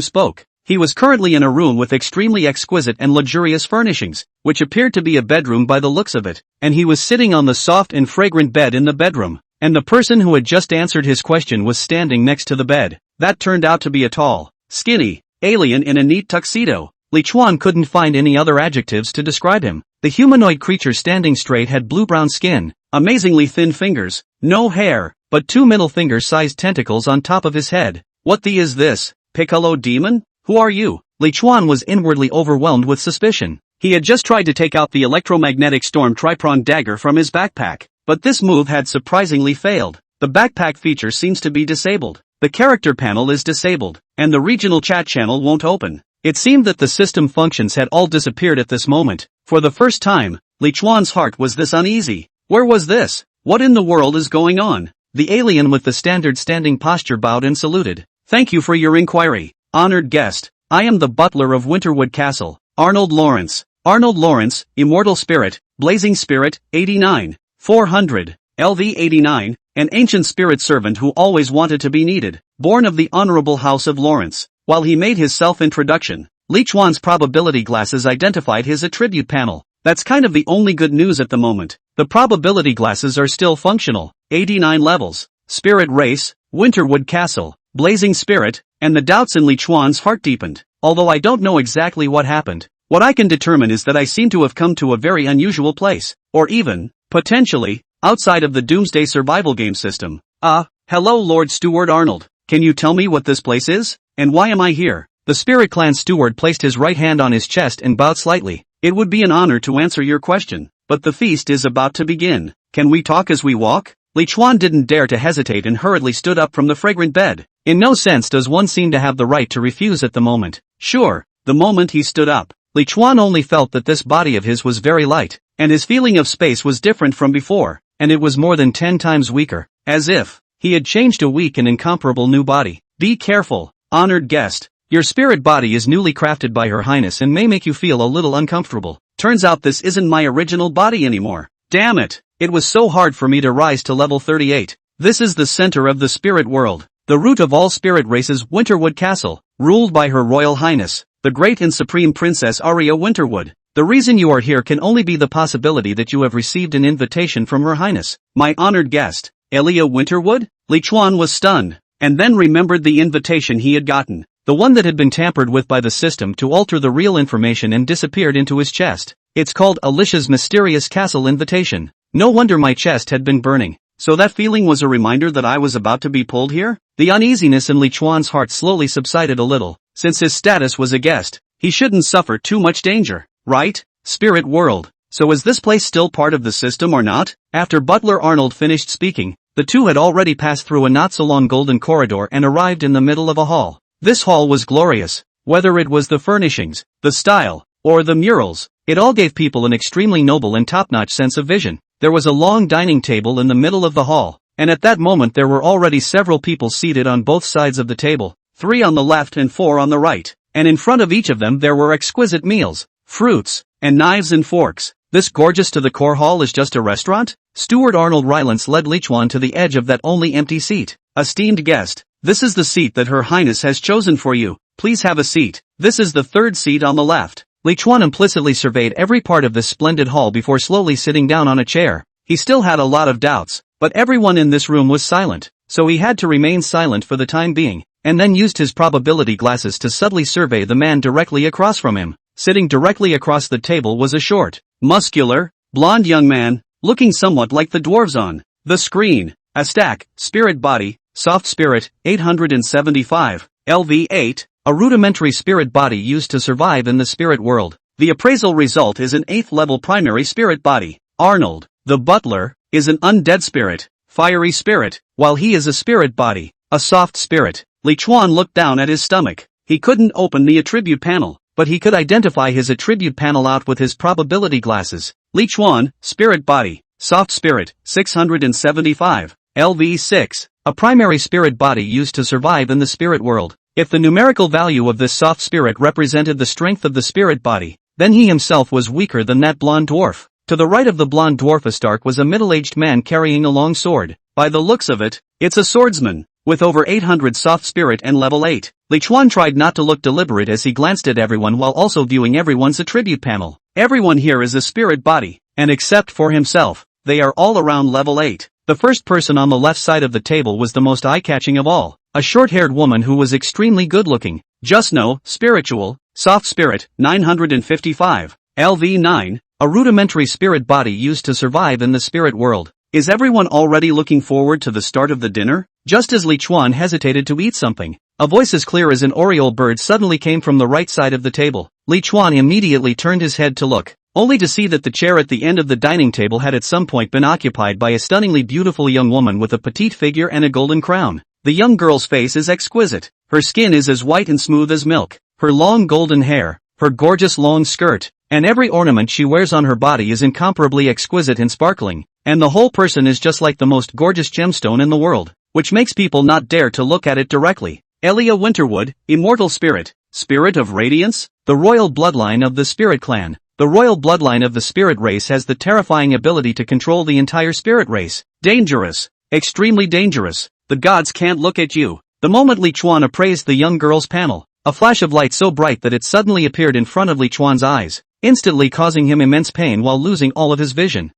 [SPEAKER 2] spoke. He was currently in a room with extremely exquisite and luxurious furnishings, which appeared to be a bedroom by the looks of it, and he was sitting on the soft and fragrant bed in the bedroom, and the person who had just answered his question was standing next to the bed. That turned out to be a tall, skinny, alien in a neat tuxedo. Li Chuan couldn't find any other adjectives to describe him. The humanoid creature standing straight had blue-brown skin, amazingly thin fingers, no hair, but two middle finger-sized tentacles on top of his head. "What the is this, Piccolo Demon? Who are you?" Li Chuan was inwardly overwhelmed with suspicion. He had just tried to take out the electromagnetic storm tri-pronged dagger from his backpack, but this move had surprisingly failed. The backpack feature seems to be disabled. The character panel is disabled, and the regional chat channel won't open. It seemed that the system functions had all disappeared at this moment. For the first time, Li Chuan's heart was this uneasy. Where was this? What in the world is going on? The alien with the standard standing posture bowed and saluted. "Thank you for your inquiry, honored guest. I am the butler of Winterwood Castle, Arnold Lawrence. Arnold Lawrence, Immortal Spirit, Blazing Spirit, 89. 400. LV 89, an ancient spirit servant who always wanted to be needed, born of the honorable house of Lawrence. While he made his self-introduction, Li Chuan's probability glasses identified his attribute panel. That's kind of the only good news at the moment. The probability glasses are still functional. 89 levels. Spirit Race, Winterwood Castle, Blazing Spirit, and the doubts in Li Chuan's heart deepened. Although I don't know exactly what happened, what I can determine is that I seem to have come to a very unusual place. Or even, potentially, outside of the Doomsday survival game system. Hello Lord Steward Arnold. Can you tell me what this place is? And why am I here? The Spirit Clan steward placed his right hand on his chest and bowed slightly. It would be an honor to answer your question, but the feast is about to begin. Can we talk as we walk? Li Chuan didn't dare to hesitate and hurriedly stood up from the fragrant bed. In no sense does one seem to have the right to refuse at the moment. Sure, the moment he stood up, Li Chuan only felt that this body of his was very light, and his feeling of space was different from before, and it was more than 10 times weaker, as if he had changed a weak and incomparable new body. Be careful, honored guest. Your spirit body is newly crafted by Her Highness and may make you feel a little uncomfortable. Turns out this isn't my original body anymore. Damn it, it was so hard for me to rise to level 38. This is the center of the spirit world, the root of all spirit races, Winterwood Castle, ruled by Her Royal Highness, the great and supreme Princess Aria Winterwood. The reason you are here can only be the possibility that you have received an invitation from Her Highness. My honored guest, Elia Winterwood? Li Chuan was stunned, and then remembered the invitation he had gotten. The one that had been tampered with by the system to alter the real information and disappeared into his chest. It's called Alicia's Mysterious Castle Invitation. No wonder my chest had been burning. So that feeling was a reminder that I was about to be pulled here? The uneasiness in Li Chuan's heart slowly subsided a little. Since his status was a guest, he shouldn't suffer too much danger, right? Spirit world. So is this place still part of the system or not? After Butler Arnold finished speaking, the two had already passed through a not-so-long golden corridor and arrived in the middle of a hall. This hall was glorious. Whether it was the furnishings, the style, or the murals, it all gave people an extremely noble and top-notch sense of vision. There was a long dining table in the middle of the hall, and at that moment there were already several people seated on both sides of the table, 3 on the left and 4 on the right, and in front of each of them there were exquisite meals, fruits, and knives and forks. This gorgeous to the core hall is just a restaurant? Steward Arnold Rylance led Li Chuan to the edge of that only empty seat. Esteemed guest, this is the seat that Her Highness has chosen for you. Please have a seat. This is the 3rd seat on the left. Li Chuan implicitly surveyed every part of this splendid hall before slowly sitting down on a chair. He still had a lot of doubts, but everyone in this room was silent, so he had to remain silent for the time being, and then used his probability glasses to subtly survey the man directly across from him. Sitting directly across the table was a short, muscular, blonde young man, looking somewhat like the dwarves on the screen. A stack, spirit body, soft spirit, 875, LV8, a rudimentary spirit body used to survive in the spirit world. The appraisal result is an 8th level primary spirit body. Arnold, the butler, is an undead spirit, fiery spirit, while he is a spirit body, a soft spirit. Li Chuan looked down at his stomach. He couldn't open the attribute panel, but he could identify his attribute panel out with his probability glasses. Li Chuan, spirit body, soft spirit, 675, LV6, a primary spirit body used to survive in the spirit world. If the numerical value of this soft spirit represented the strength of the spirit body, then he himself was weaker than that blonde dwarf. To the right of the blonde dwarf Astark was a middle-aged man carrying a long sword. By the looks of it, it's a swordsman, with over 800 soft spirit and level 8. Li Chuan tried not to look deliberate as he glanced at everyone while also viewing everyone's attribute panel. Everyone here is a spirit body, and except for himself, they are all around level 8. The first person on the left side of the table was the most eye-catching of all, a short-haired woman who was extremely good-looking. Just no, spiritual, soft spirit, 955, LV9, a rudimentary spirit body used to survive in the spirit world. Is everyone already looking forward to the start of the dinner? Just as Li Chuan hesitated to eat something, a voice as clear as an oriole bird suddenly came from the right side of the table. Li Chuan immediately turned his head to look, only to see that the chair at the end of the dining table had at some point been occupied by a stunningly beautiful young woman with a petite figure and a golden crown. The young girl's face is exquisite. Her skin is as white and smooth as milk. Her long golden hair, her gorgeous long skirt, and every ornament she wears on her body is incomparably exquisite and sparkling, and the whole person is just like the most gorgeous gemstone in the world, which makes people not dare to look at it directly. Elia Winterwood, immortal spirit, spirit of radiance, the royal bloodline of the spirit clan.
[SPEAKER 1] The royal bloodline of the spirit race has the terrifying ability to control the entire spirit race.
[SPEAKER 2] Dangerous. Extremely dangerous. The gods can't look at you. The moment Li Chuan appraised the young girl's panel, a flash of light so bright that it suddenly appeared in front of Li Chuan's eyes, instantly causing him immense pain while losing all of his vision.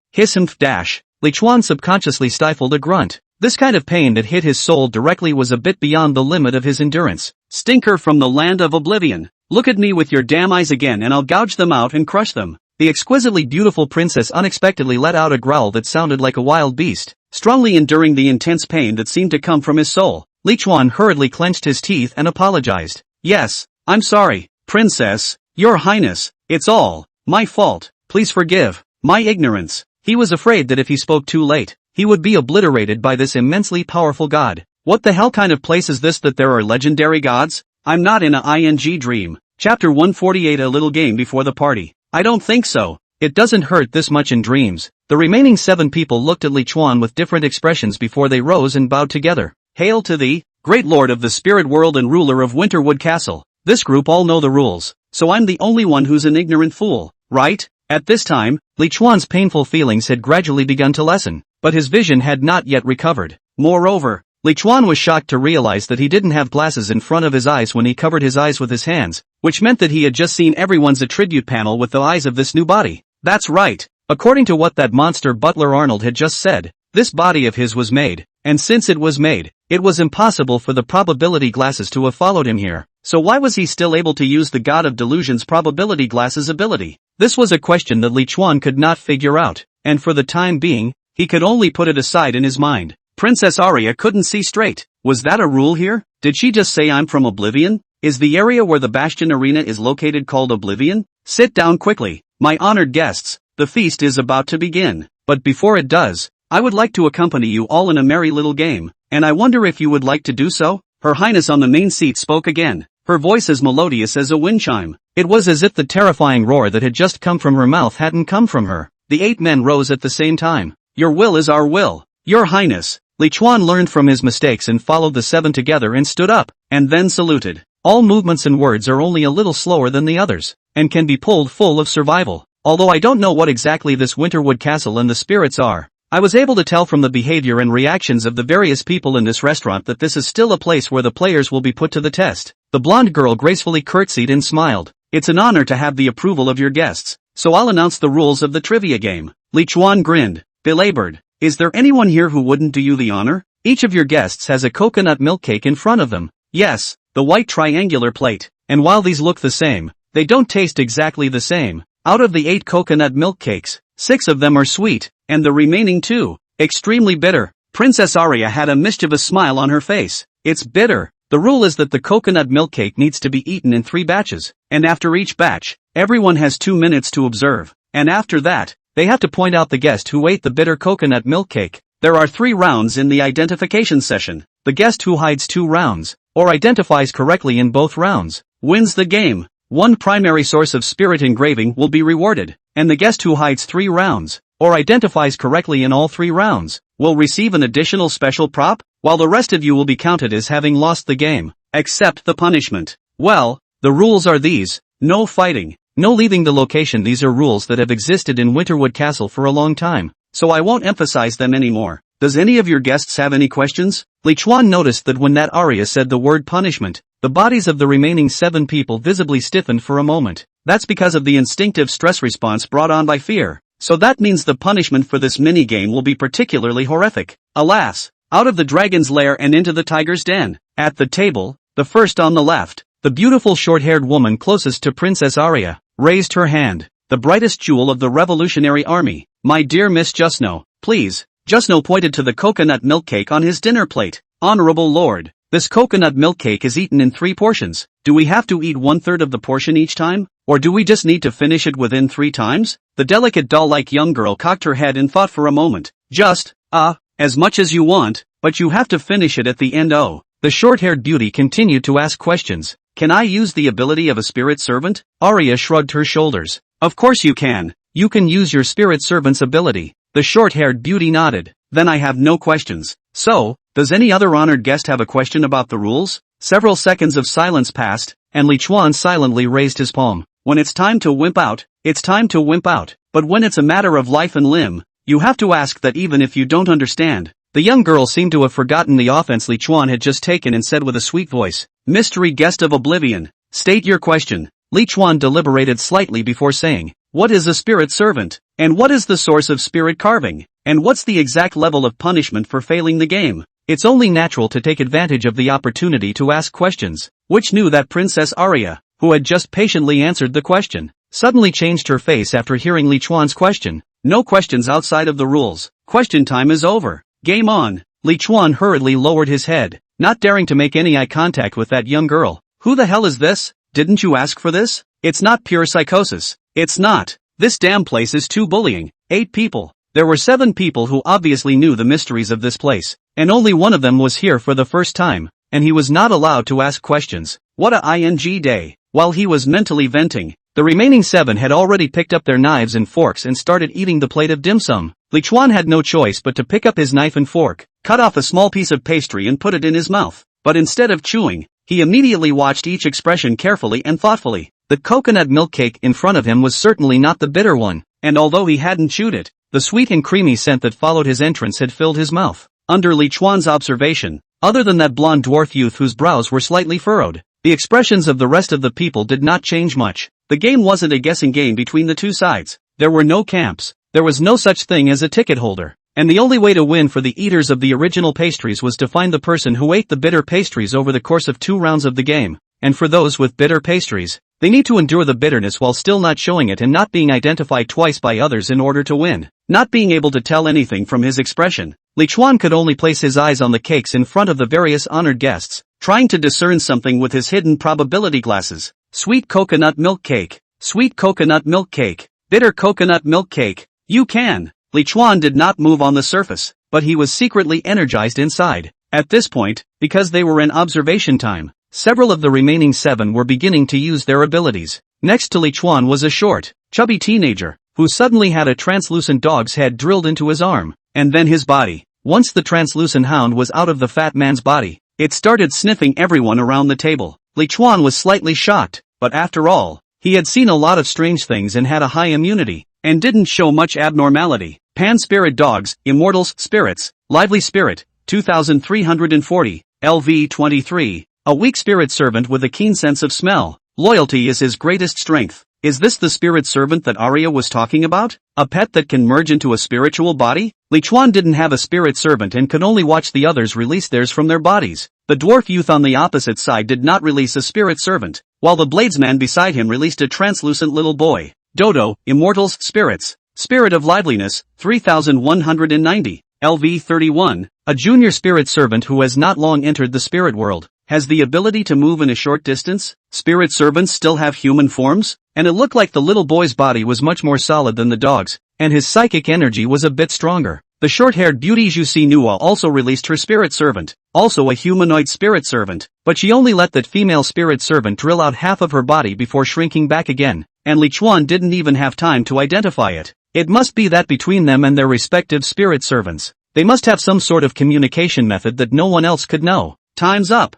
[SPEAKER 2] Dash. Li Chuan subconsciously stifled a grunt. This kind of pain that hit his soul directly was a bit beyond the limit of his endurance.
[SPEAKER 3] Stinker from the land of oblivion. Look at me with your damn eyes again and I'll gouge them out and crush them.
[SPEAKER 1] The exquisitely beautiful princess unexpectedly let out a growl that sounded like a wild beast.
[SPEAKER 3] Strongly enduring the intense pain that seemed to come from his soul,
[SPEAKER 1] Li Chuan hurriedly clenched his teeth and apologized.
[SPEAKER 3] Yes, I'm sorry, Princess, Your Highness, it's all my fault. Please forgive my ignorance.
[SPEAKER 1] He was afraid that if he spoke too late, he would be obliterated by this immensely powerful god.
[SPEAKER 3] What the hell kind of place is this that there are legendary gods? I'm not in a ING dream. Chapter 148 A little game before the party. I don't think so.
[SPEAKER 1] It doesn't hurt this much in dreams. The remaining 7 people looked at Li Chuan with different expressions before they rose and bowed together.
[SPEAKER 3] Hail to thee, great lord of the spirit world and ruler of Winterwood Castle. This group all know the rules, so I'm the only one who's an ignorant fool, right? At this time,
[SPEAKER 1] Li Chuan's painful feelings had gradually begun to lessen, but his vision had not yet recovered.
[SPEAKER 3] Moreover,
[SPEAKER 1] Li Chuan was shocked to realize that he didn't have glasses in front of his eyes when he covered his eyes with his hands,
[SPEAKER 3] which meant that he had just seen everyone's attribute panel with the eyes of this new body.
[SPEAKER 1] That's right. According to what that monster Butler Arnold had just said, this body of his was made, and since it was made, it was impossible for the probability glasses to have followed him here.
[SPEAKER 3] So why was he still able to use the God of Delusion's probability glasses ability?
[SPEAKER 1] This was a question that Li Chuan could not figure out, and for the time being, he could only put it aside in his mind.
[SPEAKER 3] Princess Arya couldn't see straight. Was that a rule here? Did she just say I'm from Oblivion? Is the area where the Bastion Arena is located called Oblivion? Sit down quickly, my honored guests. The feast is about to begin. But before it does, I would like to accompany you all in a merry little game, and I wonder if you would like to do so? Her Highness on the main seat spoke again, her voice as melodious as a wind chime.
[SPEAKER 1] It was as if the terrifying roar that had just come from her mouth hadn't come from her. The 8 men rose at the same time.
[SPEAKER 3] Your will is our will, Your Highness.
[SPEAKER 1] Li Chuan learned from his mistakes and followed the 7 together and stood up,
[SPEAKER 3] and then saluted.
[SPEAKER 1] All movements and words are only a little slower than the others, and can be pulled full of survival. Although I don't know what exactly this Winterwood Castle and the spirits are, I was able to tell from the behavior and reactions of the various people in this restaurant that this is still a place where the players will be put to the test.
[SPEAKER 2] The blonde girl gracefully curtsied and smiled. It's an honor to have the approval of your guests, so I'll announce the rules of the trivia game. Li Chuan grinned, belabored. Is there anyone here who wouldn't do you the honor? Each of your guests has a coconut milk cake in front of them. Yes, the white triangular plate. And while these look the same, they don't taste exactly the same. Out of the 8 coconut milk cakes, 6 of them are sweet, and the remaining 2, extremely bitter. Princess Arya had a mischievous smile on her face. It's bitter. The rule is that the coconut milk cake needs to be eaten in 3 batches, and after each batch, everyone has 2 minutes to observe. And after that, they have to point out the guest who ate the bitter coconut milk cake. There are 3 rounds in the identification session. The guest who hides 2 rounds, or identifies correctly in both rounds, wins the game. 1 primary source of spirit engraving will be rewarded, and the guest who hides 3 rounds, or identifies correctly in all 3 rounds, will receive an additional special prop, while the rest of you will be counted as having lost the game. Accept the punishment. Well, the rules are these: no fighting, no leaving the location. These are rules that have existed in Winterwood Castle for a long time, so I won't emphasize them anymore. Does any of your guests have any questions? Li Chuan noticed that when that Arya said the word punishment, the bodies of the remaining 7 people visibly stiffened for a moment. That's because of the instinctive stress response brought on by fear. So that means the punishment for this mini-game will be particularly horrific. Alas, out of the dragon's lair and into the tiger's den. At the table, the first on the left, the beautiful short-haired woman closest to Princess Arya, raised her hand. The brightest jewel of the Revolutionary Army. My dear Miss Justno, please. Justno pointed to the coconut milk cake on his dinner plate. Honorable Lord, this coconut milk cake is eaten in 3 portions. Do we have to eat 1/3 of the portion each time? Or do we just need to finish it within 3 times? The delicate doll-like young girl cocked her head and thought for a moment. Just, as much as you want, but you have to finish it at the end. Oh. The short-haired beauty continued to ask questions. Can I use the ability of a spirit servant? Arya shrugged her shoulders. Of course you can. You can use your spirit servant's ability. The short-haired beauty nodded. Then I have no questions. So, does any other honored guest have a question about the rules? Several seconds of silence passed, and Li Chuan silently raised his palm. When it's time to wimp out, it's time to wimp out. But when it's a matter of life and limb, you have to ask that even if you don't understand.
[SPEAKER 1] The young girl seemed to have forgotten the offense Li Chuan had just taken and said with a sweet voice,
[SPEAKER 2] "Mystery guest of Oblivion, state your question."
[SPEAKER 1] Li Chuan deliberated slightly before saying,
[SPEAKER 2] "What is a spirit servant? And what is the source of spirit carving? And what's the exact level of punishment for failing the game?"
[SPEAKER 1] It's only natural to take advantage of the opportunity to ask questions,
[SPEAKER 2] which knew that Princess Arya,
[SPEAKER 1] who had just patiently answered the question, suddenly changed her face after hearing Li Chuan's question.
[SPEAKER 2] "No questions outside of the rules. Question time is over. Game on."
[SPEAKER 1] Li Chuan hurriedly lowered his head, not daring to make any eye contact with that young girl.
[SPEAKER 2] "Who the hell is this? Didn't you ask for this? It's not pure psychosis. It's not. This damn place is too bullying." 8 people. There were 7 people who obviously knew the mysteries of this place, and only one of them was here for the first time, and he was not allowed to ask questions. What a ing day. While he was mentally venting,
[SPEAKER 1] the remaining 7 had already picked up their knives and forks and started eating the plate of dim sum. Li Chuan had no choice but to pick up his knife and fork,
[SPEAKER 2] cut off a small piece of pastry and put it in his mouth. But instead of chewing, he immediately watched each expression carefully and thoughtfully.
[SPEAKER 1] The coconut milk cake in front of him was certainly not the bitter one,
[SPEAKER 2] and although he hadn't chewed it,
[SPEAKER 1] the sweet and creamy scent that followed his entrance had filled his mouth.
[SPEAKER 2] Under Li Chuan's observation,
[SPEAKER 1] other than that blonde dwarf youth whose brows were slightly furrowed, the expressions of the rest of the people did not change much.
[SPEAKER 2] The game wasn't a guessing game between the two sides.
[SPEAKER 1] There were no camps. There was no such thing as a ticket holder. And the only way to win for the eaters of the original pastries was to find the person who ate the bitter pastries over the course of 2 rounds of the game. And for those with bitter pastries, they need to endure the bitterness while still not showing it and not being identified twice by others in order to win.
[SPEAKER 2] Not being able to tell anything from his expression,
[SPEAKER 1] Li Chuan could only place his eyes on the cakes in front of the various honored guests,
[SPEAKER 2] trying to discern something with his hidden probability glasses. Sweet coconut milk cake. Sweet coconut milk cake. Bitter coconut milk cake. You can. Li Chuan did not move on the surface, but he was secretly energized inside. At this point, because they were in observation time,
[SPEAKER 1] several of the remaining 7 were beginning to use their abilities. Next to Li Chuan was a short, chubby teenager, who suddenly had a translucent dog's head drilled into his arm,
[SPEAKER 2] and then his body.
[SPEAKER 1] Once the translucent hound was out of the fat man's body,
[SPEAKER 2] it started sniffing everyone around the table.
[SPEAKER 1] Li Chuan was slightly shocked, but after all, he had seen a lot of strange things and had a high immunity,
[SPEAKER 2] and didn't show much abnormality. Pan-spirit dogs, immortals, spirits, lively spirit, 2340, LV 23. A weak spirit servant with a keen sense of smell. Loyalty is his greatest strength. Is this the spirit servant that Arya was talking about? A pet that can merge into a spiritual body? Li Chuan didn't have a spirit servant and could only watch the others release theirs from their bodies. The dwarf youth on the opposite side did not release a spirit servant, while the bladesman beside him released a translucent little boy. Dodo, immortals, spirits. Spirit of liveliness, 3190, LV 31. A junior spirit servant who has not long entered the spirit world, has the ability to move in a short distance. Spirit servants still have human forms, and it looked like the little boy's body was much more solid than the dog's, and his psychic energy was a bit stronger. The short-haired beauty Jusi Nua also released her spirit servant, also a humanoid spirit servant, but she only let that female spirit servant drill out half of her body before shrinking back again, and Li Chuan didn't even have time to identify it. It must be that between them and their respective spirit servants, they must have some sort of communication method that no one else could know. Time's up.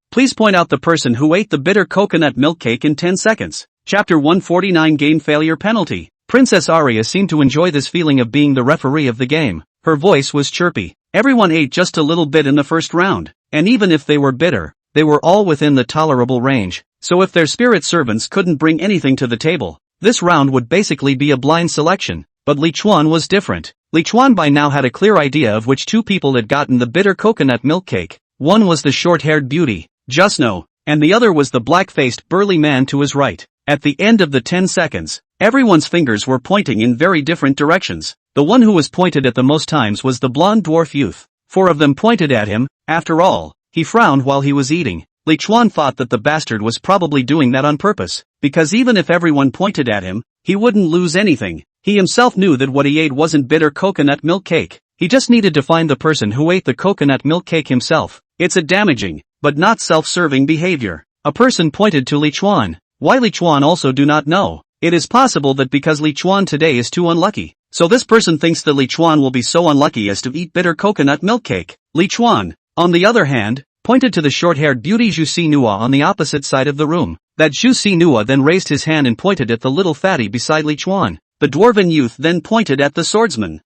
[SPEAKER 2] Please point out the person who ate the bitter coconut milk cake in 10 seconds. Chapter 149 Game Failure Penalty.
[SPEAKER 1] Princess Arya seemed to enjoy this feeling of being the referee of the game. Her voice was chirpy.
[SPEAKER 2] Everyone ate just a little bit in the first round, and even if they were bitter, they were all within the tolerable range. So if their spirit servants couldn't bring anything to the table, this round would basically be a blind selection. But Li Chuan was different. Li Chuan by now had a clear idea of which 2 people had gotten the bitter coconut milk cake. One was the short-haired beauty, Jusno, and the other was the black-faced burly man to his right. At the end of the 10 seconds, everyone's fingers were pointing in very different directions. The one who was pointed at the most times was the blonde dwarf youth. 4 of them pointed at him. After all, he frowned while he was eating. Li Chuan thought that the bastard was probably doing that on purpose, because even if everyone pointed at him, he wouldn't lose anything. He himself knew that what he ate wasn't bitter coconut milk cake.
[SPEAKER 1] He just needed to find the person who ate the coconut milk cake himself.
[SPEAKER 2] It's a damaging, but not self-serving behavior.
[SPEAKER 1] A person pointed to Li Chuan. Why Li Chuan also do not know.
[SPEAKER 2] It is possible that because Li Chuan today is too unlucky, so this person thinks that Li Chuan will be so unlucky as to eat bitter coconut milk cake. Li Chuan, on the other hand, pointed to the short-haired beauty Jusi Nua on the opposite side of the room.
[SPEAKER 1] That Zhu Xinhua then raised his hand and pointed at the little fatty beside Li Chuan.
[SPEAKER 2] The dwarven youth then pointed at the swordsman.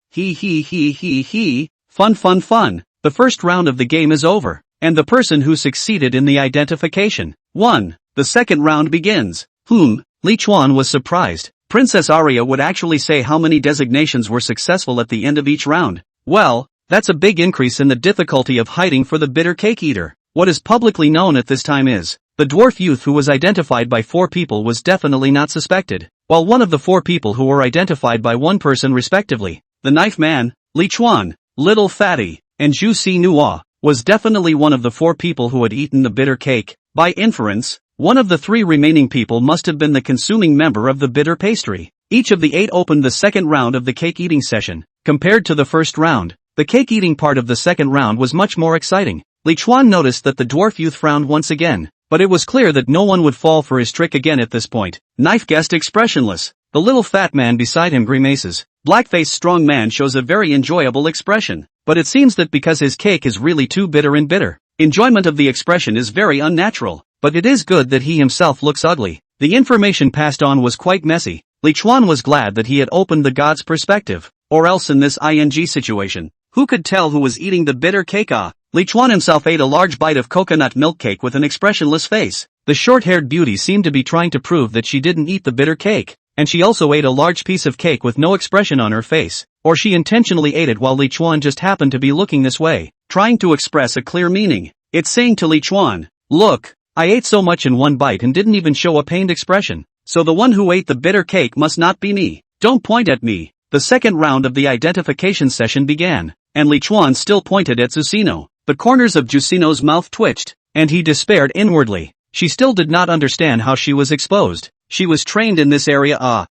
[SPEAKER 2] Fun fun fun.
[SPEAKER 1] The first round of the game is over, and the person who succeeded in the identification won.
[SPEAKER 2] The second round begins.
[SPEAKER 1] Li Chuan was surprised.
[SPEAKER 2] Princess Arya would actually say how many designations were successful at the end of each round.
[SPEAKER 1] Well, that's a big increase in the difficulty of hiding for the bitter cake eater. What is publicly known at this time is, the dwarf youth who was identified by 4 people was definitely not suspected, while one of the 4 people who were identified by one person respectively,
[SPEAKER 2] the knife man, Li Chuan, little fatty,
[SPEAKER 1] and Zhu Xinhua,
[SPEAKER 2] was definitely one of the 4 people who had eaten the bitter cake.
[SPEAKER 1] By inference, one of the 3 remaining people must have been the consuming member of the bitter pastry. Each of the 8 opened the second round of the cake eating session. Compared to the first round, the cake eating part of the second round was much more exciting. Li Chuan noticed that the dwarf youth frowned once again, but it was clear that no one would fall for his trick again at this point.
[SPEAKER 2] Knife guessed expressionless.
[SPEAKER 1] The little fat man beside him grimaces.
[SPEAKER 2] Black-faced strong man shows a very enjoyable expression,
[SPEAKER 1] but it seems that because his cake is really too bitter and bitter,
[SPEAKER 2] enjoyment of the expression is very unnatural.
[SPEAKER 1] But it is good that he himself looks ugly. The information passed on was quite messy. Li Chuan was glad that he had opened the god's perspective,
[SPEAKER 2] or else in this ing situation, who could tell who was eating the bitter cake?
[SPEAKER 1] Li Chuan himself ate a large bite of coconut milk cake with an expressionless face. The short-haired beauty seemed to be trying to prove that she didn't eat the bitter cake, and she also ate a large piece of cake with no expression on her face, or she intentionally ate it while Li Chuan just happened to be looking this way,
[SPEAKER 2] trying to express a clear meaning. It's saying to Li Chuan,
[SPEAKER 1] "Look, I ate so much in one bite and didn't even show a pained expression,
[SPEAKER 2] so the one who ate the bitter cake must not be me. Don't point at me."
[SPEAKER 1] The second round of the identification session began, and Li Chuan still pointed at Susino.
[SPEAKER 2] The corners of Jusino's mouth twitched,
[SPEAKER 1] and he despaired inwardly. She still did not understand how she was exposed.
[SPEAKER 2] She was trained in this area,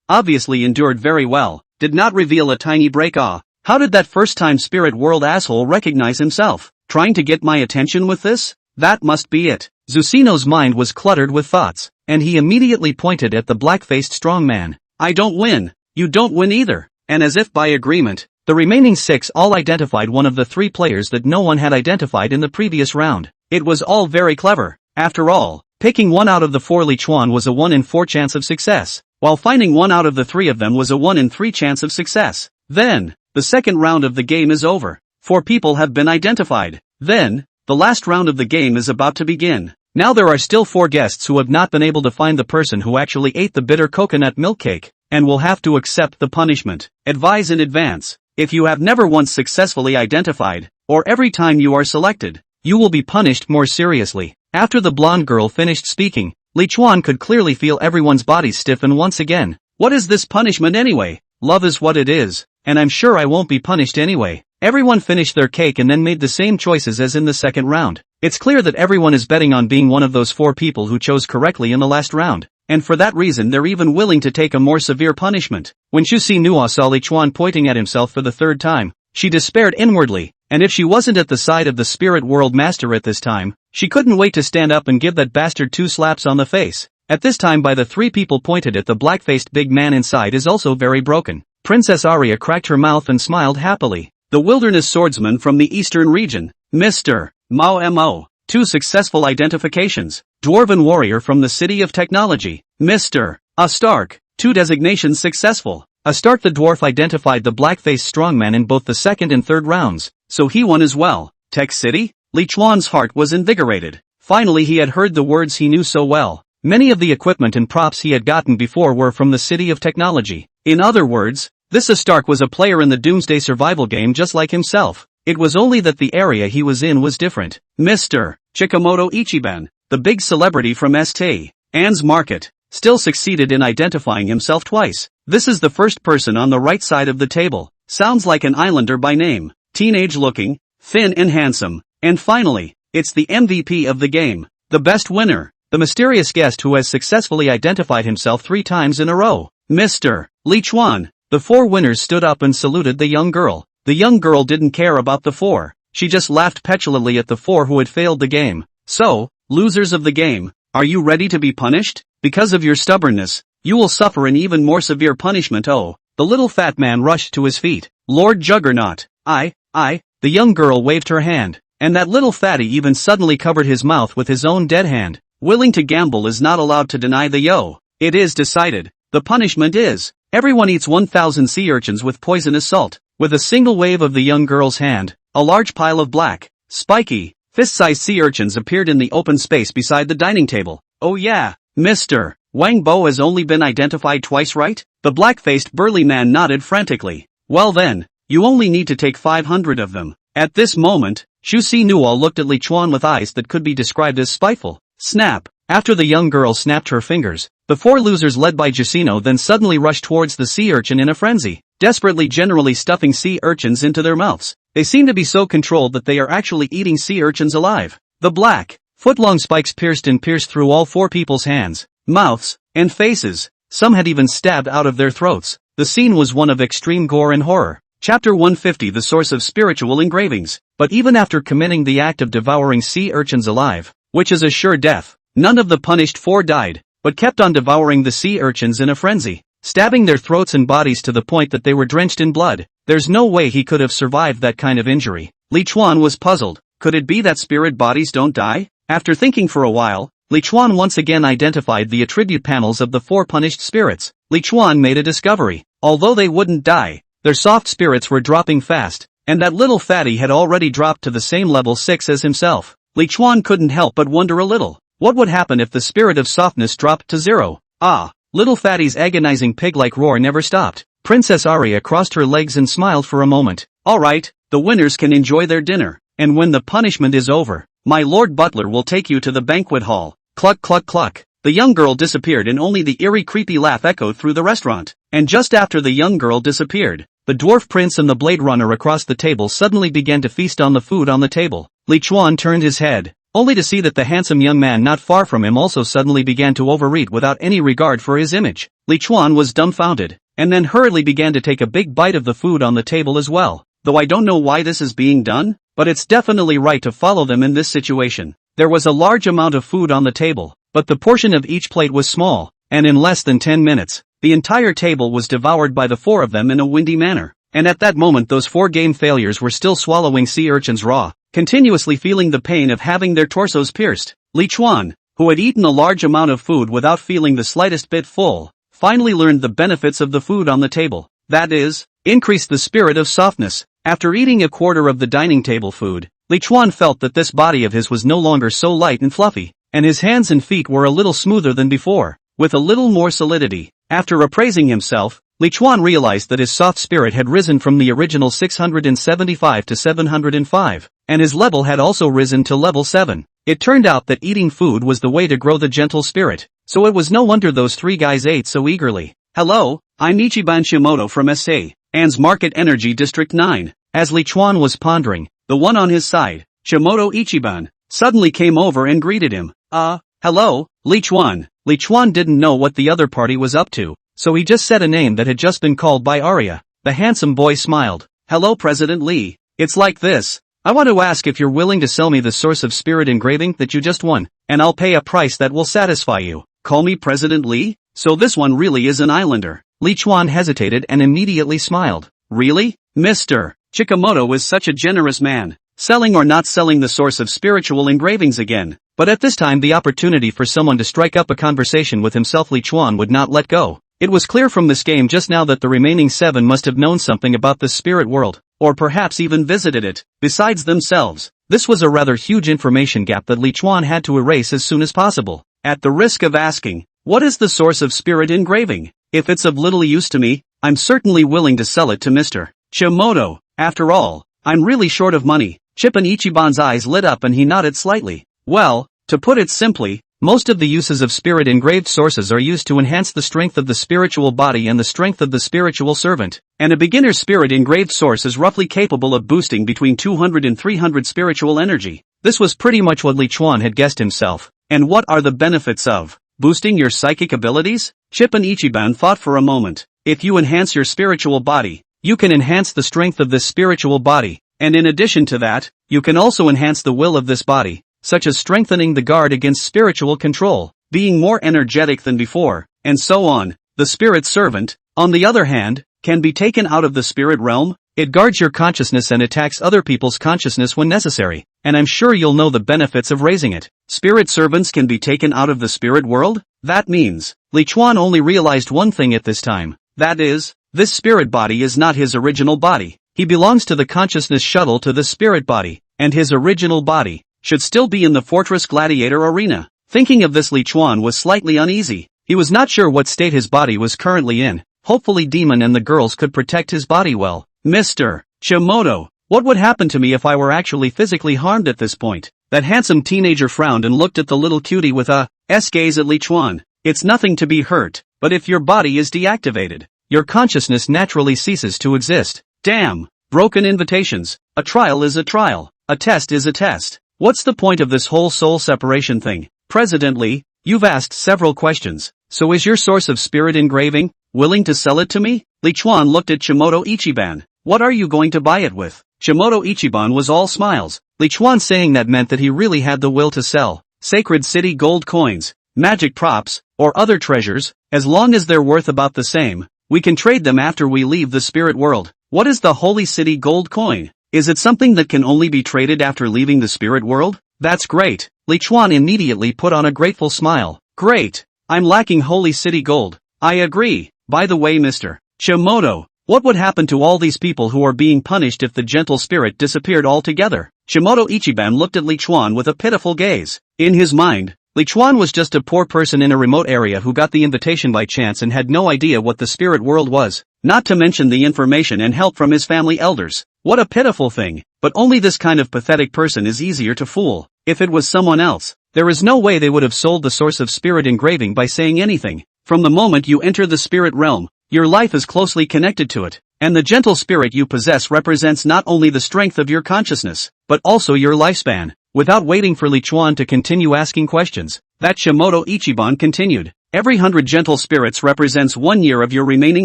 [SPEAKER 2] obviously endured very well, did not reveal a tiny break. How did that first-time spirit world asshole recognize himself? Trying to get my attention with this? That must be it.
[SPEAKER 1] Susino's mind was cluttered with thoughts, and he immediately pointed at the black-faced strong man.
[SPEAKER 2] "I don't win. You don't win either." And as if by agreement,
[SPEAKER 1] the remaining 6 all identified one of the 3 players that no one had identified in the previous round.
[SPEAKER 2] It was all very clever. After all,
[SPEAKER 1] picking 1 out of the 4 Li Chuan was a 1 in 4 chance of success,
[SPEAKER 2] while finding 1 out of the 3 of them was a 1 in 3 chance of success. Then, the second round of the game is over. 4 people have been identified. Then, the last round of the game is about to begin.
[SPEAKER 1] Now there are still 4 guests who have not been able to find the person who actually ate the bitter coconut milk cake, and will have to accept the punishment.
[SPEAKER 2] Advise in advance. If you have never once successfully identified, or every time you are selected,
[SPEAKER 1] you will be punished more seriously. After the blonde girl finished speaking, Li Chuan could clearly feel everyone's bodies stiffen once again.
[SPEAKER 2] What is this punishment anyway?
[SPEAKER 1] Love is what it is, and I'm sure I won't be punished anyway. Everyone finished their cake and then made the same choices as in the second round. It's clear that everyone is betting on being one of those 4 people who chose correctly in the last round, and for that reason they're even willing to take a more severe punishment. When Zhu Xinhua saw Li Chuan pointing at himself for the 3rd time, she despaired inwardly, and if she wasn't at the side of the spirit world master at this time, she couldn't wait to stand up and give that bastard 2 slaps on the face. At this time by the 3 people pointed at the black-faced big man inside is also very broken. Princess Arya cracked her mouth and smiled happily.
[SPEAKER 2] The wilderness swordsman from the eastern region, Mr. Mao Mo. 2 successful identifications. Dwarven warrior from the city of technology, Mr. Stark. 2 designations successful.
[SPEAKER 1] Stark the dwarf identified the black-faced strongman in both the second and third rounds,
[SPEAKER 2] so he won as well. Tech City? Li Chuan's heart was invigorated. Finally he had heard the words he knew so well.
[SPEAKER 1] Many of the equipment and props he had gotten before were from the city of technology.
[SPEAKER 2] In other words, this Stark was a player in the Doomsday survival game just like himself. It was only that the area he was in was different. Mr. Chikamoto Ichiban, the big celebrity from St. Anne's Market, still succeeded in identifying himself twice. This is the first person on the right side of the table. Sounds like an islander by name. Teenage looking, thin and handsome. And finally, it's the MVP of the game. The best winner.
[SPEAKER 1] The mysterious guest who has successfully identified himself 3 times in a row.
[SPEAKER 2] Mr. Li Chuan.
[SPEAKER 1] The 4 winners stood up and saluted the young girl. The young girl didn't care about the 4. She just laughed petulantly at the 4 who had failed the game.
[SPEAKER 2] So, losers of the game, are you ready to be punished? Because of your stubbornness, you will suffer an even more severe punishment. Oh,
[SPEAKER 1] the little fat man rushed to his feet.
[SPEAKER 2] Lord Juggernaut.
[SPEAKER 1] The young girl waved her hand, and that little fatty even suddenly covered his mouth with his own dead hand.
[SPEAKER 2] Willing to gamble is not allowed to deny the yo. It is decided. The punishment is, everyone eats 1,000 sea urchins with poisonous salt. With a single wave of the young girl's hand, a large pile of black, spiky, fist-sized sea urchins appeared in the open space beside the dining table. Oh yeah, Mr. Wang Bo has only been identified twice, right? The black-faced burly man nodded frantically. Well then, you only need to take 500 of them. At this moment, Xu Si Nuo looked at Li Chuan with eyes that could be described as spiteful. Snap! After the young girl snapped her fingers, the four losers led by Jusino then suddenly rushed towards the sea urchin in a frenzy, desperately generally stuffing sea urchins into their mouths. They seem to be so controlled that they are actually eating sea urchins alive. The black, foot-long spikes pierced through all four people's hands, mouths, and faces. Some had even stabbed out of their throats. The scene was one of extreme gore and horror. Chapter 150 The Source of Spiritual Engravings. But even after committing the act of devouring sea urchins alive, which is a sure death, none of the punished four died, but kept on devouring the sea urchins in a frenzy, stabbing their throats and bodies to the point that they were drenched in blood. There's no way he could have survived that kind of injury. Li Chuan was puzzled. Could it be that spirit bodies don't die? After thinking for a while, Li Chuan once again identified the attribute panels of the four punished spirits. Li Chuan made a discovery. Although they wouldn't die, their soft spirits were dropping fast, and that little fatty had already dropped to the same level 6 as himself. Li Chuan couldn't help but wonder a little. What would happen if the spirit of softness dropped to 0? Ah! Little fatty's agonizing pig-like roar never stopped. Princess Arya crossed her legs and smiled for a moment. Alright, the winners can enjoy their dinner, and when the punishment is over, my Lord Butler will take you to the banquet hall. Cluck cluck cluck. The young girl disappeared and only the eerie creepy laugh echoed through the restaurant. And just after the young girl disappeared, the dwarf prince and the Blade Runner across the table suddenly began to feast on the food on the table. Li Chuan turned his head, only to see that the handsome young man not far from him also suddenly began to overeat without any regard for his image. Li Chuan was dumbfounded, and then hurriedly began to take a big bite of the food on the table as well. Though I don't know why this is being done, but it's definitely right to follow them in this situation. There was a large amount of food on the table, but the portion of each plate was small, and in less than 10 minutes, the entire table was devoured by the four of them in a windy manner. And at that moment those four game failures were still swallowing sea urchins raw, continuously feeling the pain of having their torsos pierced. Li Chuan, who had eaten a large amount of food without feeling the slightest bit full, finally learned the benefits of the food on the table. That is, increased the spirit of softness. After eating a quarter of the dining table food, Li Chuan felt that this body of his was no longer so light and fluffy, and his hands and feet were a little smoother than before, with a little more solidity. After appraising himself, Li Chuan realized that his soft spirit had risen from the original 675 to 705, and his level had also risen to level 7. It turned out that eating food was the way to grow the gentle spirit, so it was no wonder those three guys ate so eagerly. Hello, I'm Ichiban Shimoto from S.A. Anne's Market Energy District 9. As Li Chuan was pondering, the one on his side, Shimoto Ichiban, suddenly came over and greeted him. Hello, Li Chuan. Li Chuan didn't know what the other party was up to, so he just said a name that had just been called by Arya. The handsome boy smiled. Hello President Li. It's like this. I want to ask if you're willing to sell me the source of spirit engraving that you just won, and I'll pay a price that will satisfy you. Call me President Li? So this one really is an islander. Li Chuan hesitated and immediately smiled. Really? Mr. Chikamoto is such a generous man. Selling or not selling the source of spiritual engravings again. But at this time the opportunity for someone to strike up a conversation with himself Li Chuan would not let go. It was clear from this game just now that the remaining 7 must have known something about the spirit world, or perhaps even visited it, besides themselves. This was a rather huge information gap that Li Chuan had to erase as soon as possible. At the risk of asking, what is the source of spirit engraving? If it's of little use to me, I'm certainly willing to sell it to Mr. Chimoto. After all, I'm really short of money. Chippen Ichiban's eyes lit up and he nodded slightly. Well, to put it simply, most of the uses of spirit engraved sources are used to enhance the strength of the spiritual body and the strength of the spiritual servant, and a beginner's spirit engraved source is roughly capable of boosting between 200 and 300 spiritual energy. This was pretty much what Li Chuan had guessed himself. And what are the benefits of boosting your psychic abilities? Chippen Ichiban thought for a moment. If you enhance your spiritual body, you can enhance the strength of this spiritual body, and in addition to that, you can also enhance the will of this body, such as strengthening the guard against spiritual control, being more energetic than before, and so on. The spirit servant, on the other hand, can be taken out of the spirit realm. It guards your consciousness and attacks other people's consciousness when necessary.
[SPEAKER 1] and I'm sure you'll know the benefits of raising it.
[SPEAKER 2] Spirit servants can be taken out of the spirit world? That means,
[SPEAKER 1] Li Chuan only realized one thing at this time.
[SPEAKER 2] that is, this spirit body is not his original body.
[SPEAKER 1] He belongs to the consciousness shuttle to the spirit body,
[SPEAKER 2] And his original body should still be in the Fortress Gladiator arena. Thinking of this, Li Chuan was slightly uneasy.
[SPEAKER 1] He was not sure what state his body was currently in. Hopefully Demon and the girls could protect his body well.
[SPEAKER 2] Mr. Chimoto, what would happen to me if I were actually physically harmed at this point?
[SPEAKER 1] That handsome teenager frowned and looked at the little cutie with a
[SPEAKER 2] gaze at Li Chuan. It's nothing to be hurt, but if your body is deactivated,
[SPEAKER 1] your consciousness naturally ceases to exist.
[SPEAKER 2] Damn. Broken invitations. A trial is a trial. A test is a test.
[SPEAKER 1] What's the point of this whole soul separation thing?
[SPEAKER 2] President Lee,
[SPEAKER 1] you've asked several questions. So is your source of spirit engraving
[SPEAKER 2] willing to sell it to me? Li Chuan looked at Chimoto Ichiban. What are you going to buy it with? Chimoto Ichiban was all smiles.
[SPEAKER 1] Li Chuan saying that meant that he really had the will to sell.
[SPEAKER 2] Sacred City gold coins, magic props, or other treasures,
[SPEAKER 1] as long as they're worth about the same,
[SPEAKER 2] we can trade them after we leave the spirit world. What is the Holy City gold coin? Is it something that can only be traded after leaving the spirit world?
[SPEAKER 1] That's great. Li Chuan immediately put on a grateful smile.
[SPEAKER 2] Great. I'm lacking Holy City gold. I agree. By the way, Mr.
[SPEAKER 1] Chimoto, what would happen to all these people who are being punished if the gentle spirit disappeared altogether?
[SPEAKER 2] Chimoto Ichiban looked at Li Chuan with a pitiful gaze.
[SPEAKER 1] In his mind, Li Chuan was just a poor person in a remote area who got the invitation by chance and had no idea what the spirit world was,
[SPEAKER 2] not to mention the information and help from his family elders.
[SPEAKER 1] What a pitiful thing. But only this kind of pathetic person is easier to fool.
[SPEAKER 2] If it was someone else,
[SPEAKER 1] there is no way they would have sold the source of spirit engraving by saying anything.
[SPEAKER 2] From the moment you enter the spirit realm,
[SPEAKER 1] your life is closely connected to it, and the gentle spirit you possess represents not only the strength of your consciousness, but also your lifespan. Without waiting for Li Chuan to continue asking questions,
[SPEAKER 2] that Chimoto Ichiban continued. Every 100 gentle spirits represents 1 year of your remaining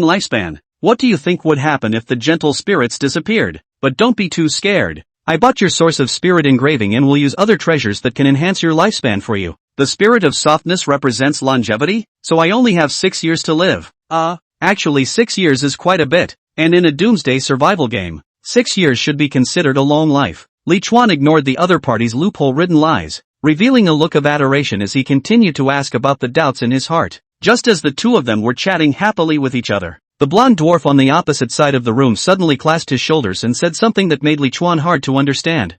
[SPEAKER 2] lifespan.
[SPEAKER 1] What do you think would happen if the gentle spirits disappeared? But don't be too scared. I bought your source of spirit engraving and will use other treasures that can enhance your lifespan for you.
[SPEAKER 2] The spirit of softness represents longevity,
[SPEAKER 1] so I only have 6 years to live. Actually 6 years is quite a bit, and in a doomsday survival game, 6 years should be considered a long life. Li Chuan ignored the other party's loophole-ridden lies, revealing a look of adoration as he continued to ask about the doubts in his heart.
[SPEAKER 2] Just as the two of them were chatting happily with each other,
[SPEAKER 1] the blonde dwarf on the opposite side of the room suddenly clasped his shoulders and said something that made Li Chuan hard to understand.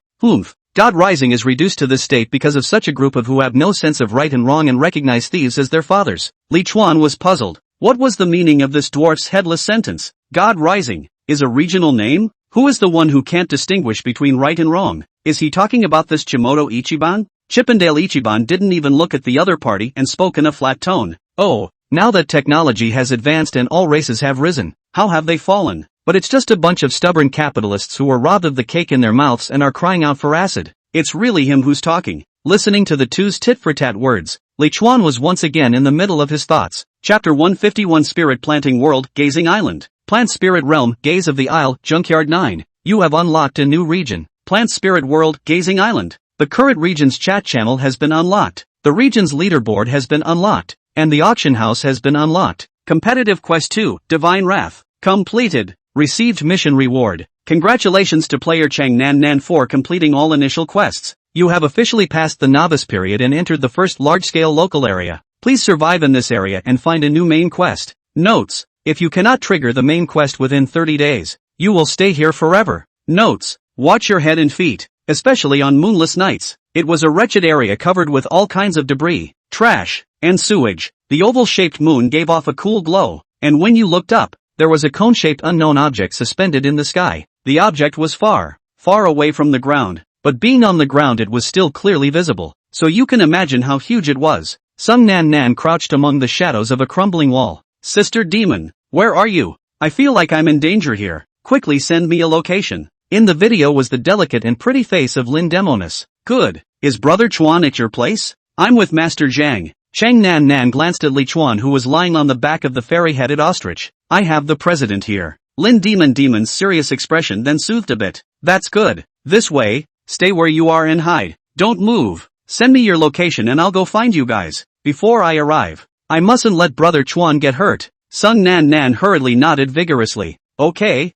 [SPEAKER 1] God Rising is reduced to this state because of such a group of who have no sense of right and wrong and recognize thieves as their fathers.
[SPEAKER 2] Li Chuan was puzzled. What was the meaning of this dwarf's headless sentence? God Rising is a regional name? Who is the one who can't distinguish between right and wrong? Is he talking about this Chimoto Ichiban?
[SPEAKER 1] Chippendale Ichiban didn't even look at the other party and spoke in a flat tone. Oh, now that technology has advanced and all races have risen,
[SPEAKER 2] how have they fallen?
[SPEAKER 1] But it's just a bunch of stubborn capitalists who were robbed of the cake in their mouths and are crying out for acid.
[SPEAKER 2] It's really him who's talking.
[SPEAKER 1] Listening to the two's tit-for-tat words, Li Chuan was once again in the middle of his thoughts.
[SPEAKER 2] Chapter 151 Spirit Planting World, Gazing Island.
[SPEAKER 1] Plant Spirit Realm, Gaze of the Isle, Junkyard 9. You have unlocked a new region.
[SPEAKER 2] Plant Spirit World, Gazing Island.
[SPEAKER 1] The current region's chat channel has been unlocked. The region's leaderboard has been unlocked. And the auction house has been unlocked.
[SPEAKER 2] Competitive Quest 2, Divine Wrath. Completed.
[SPEAKER 1] Received mission reward.
[SPEAKER 2] Congratulations to player Chang Nan Nan for completing all initial quests.
[SPEAKER 1] You have officially passed the novice period and entered the first large-scale local area. Please survive in this area and find a new main quest. Notes: if you cannot trigger the main quest within 30 days, you will stay here forever.
[SPEAKER 2] Notes: watch your head and feet, especially on moonless nights. It was a wretched area covered with all kinds of debris, trash, and sewage. The oval-shaped moon gave off a cool glow, and when you looked up,
[SPEAKER 1] there was a cone-shaped unknown object suspended in the sky.
[SPEAKER 2] The object was far, far away from the ground,
[SPEAKER 1] but being on the ground it was still clearly visible,
[SPEAKER 2] so you can imagine how huge it was.
[SPEAKER 1] Sung Nan Nan crouched among the shadows of a crumbling wall.
[SPEAKER 2] Sister Demon, where are you? I feel like I'm in danger here. Quickly send me a location.
[SPEAKER 1] In the video was the delicate and pretty face of Lin Demonis.
[SPEAKER 2] Good. Is Brother Chuan at your place? I'm with Master Zhang.
[SPEAKER 1] Chang Nan Nan glanced at Li Chuan who was lying on the back of the fairy-headed ostrich.
[SPEAKER 2] I have the president here. Lin Demon's serious expression then soothed a bit.
[SPEAKER 1] That's good.
[SPEAKER 2] This way, stay where you are and hide. Don't move. Send me your location and I'll go find you guys, before I arrive.
[SPEAKER 1] I mustn't let Brother Chuan get hurt.
[SPEAKER 2] Sung Nan Nan hurriedly nodded vigorously. Okay,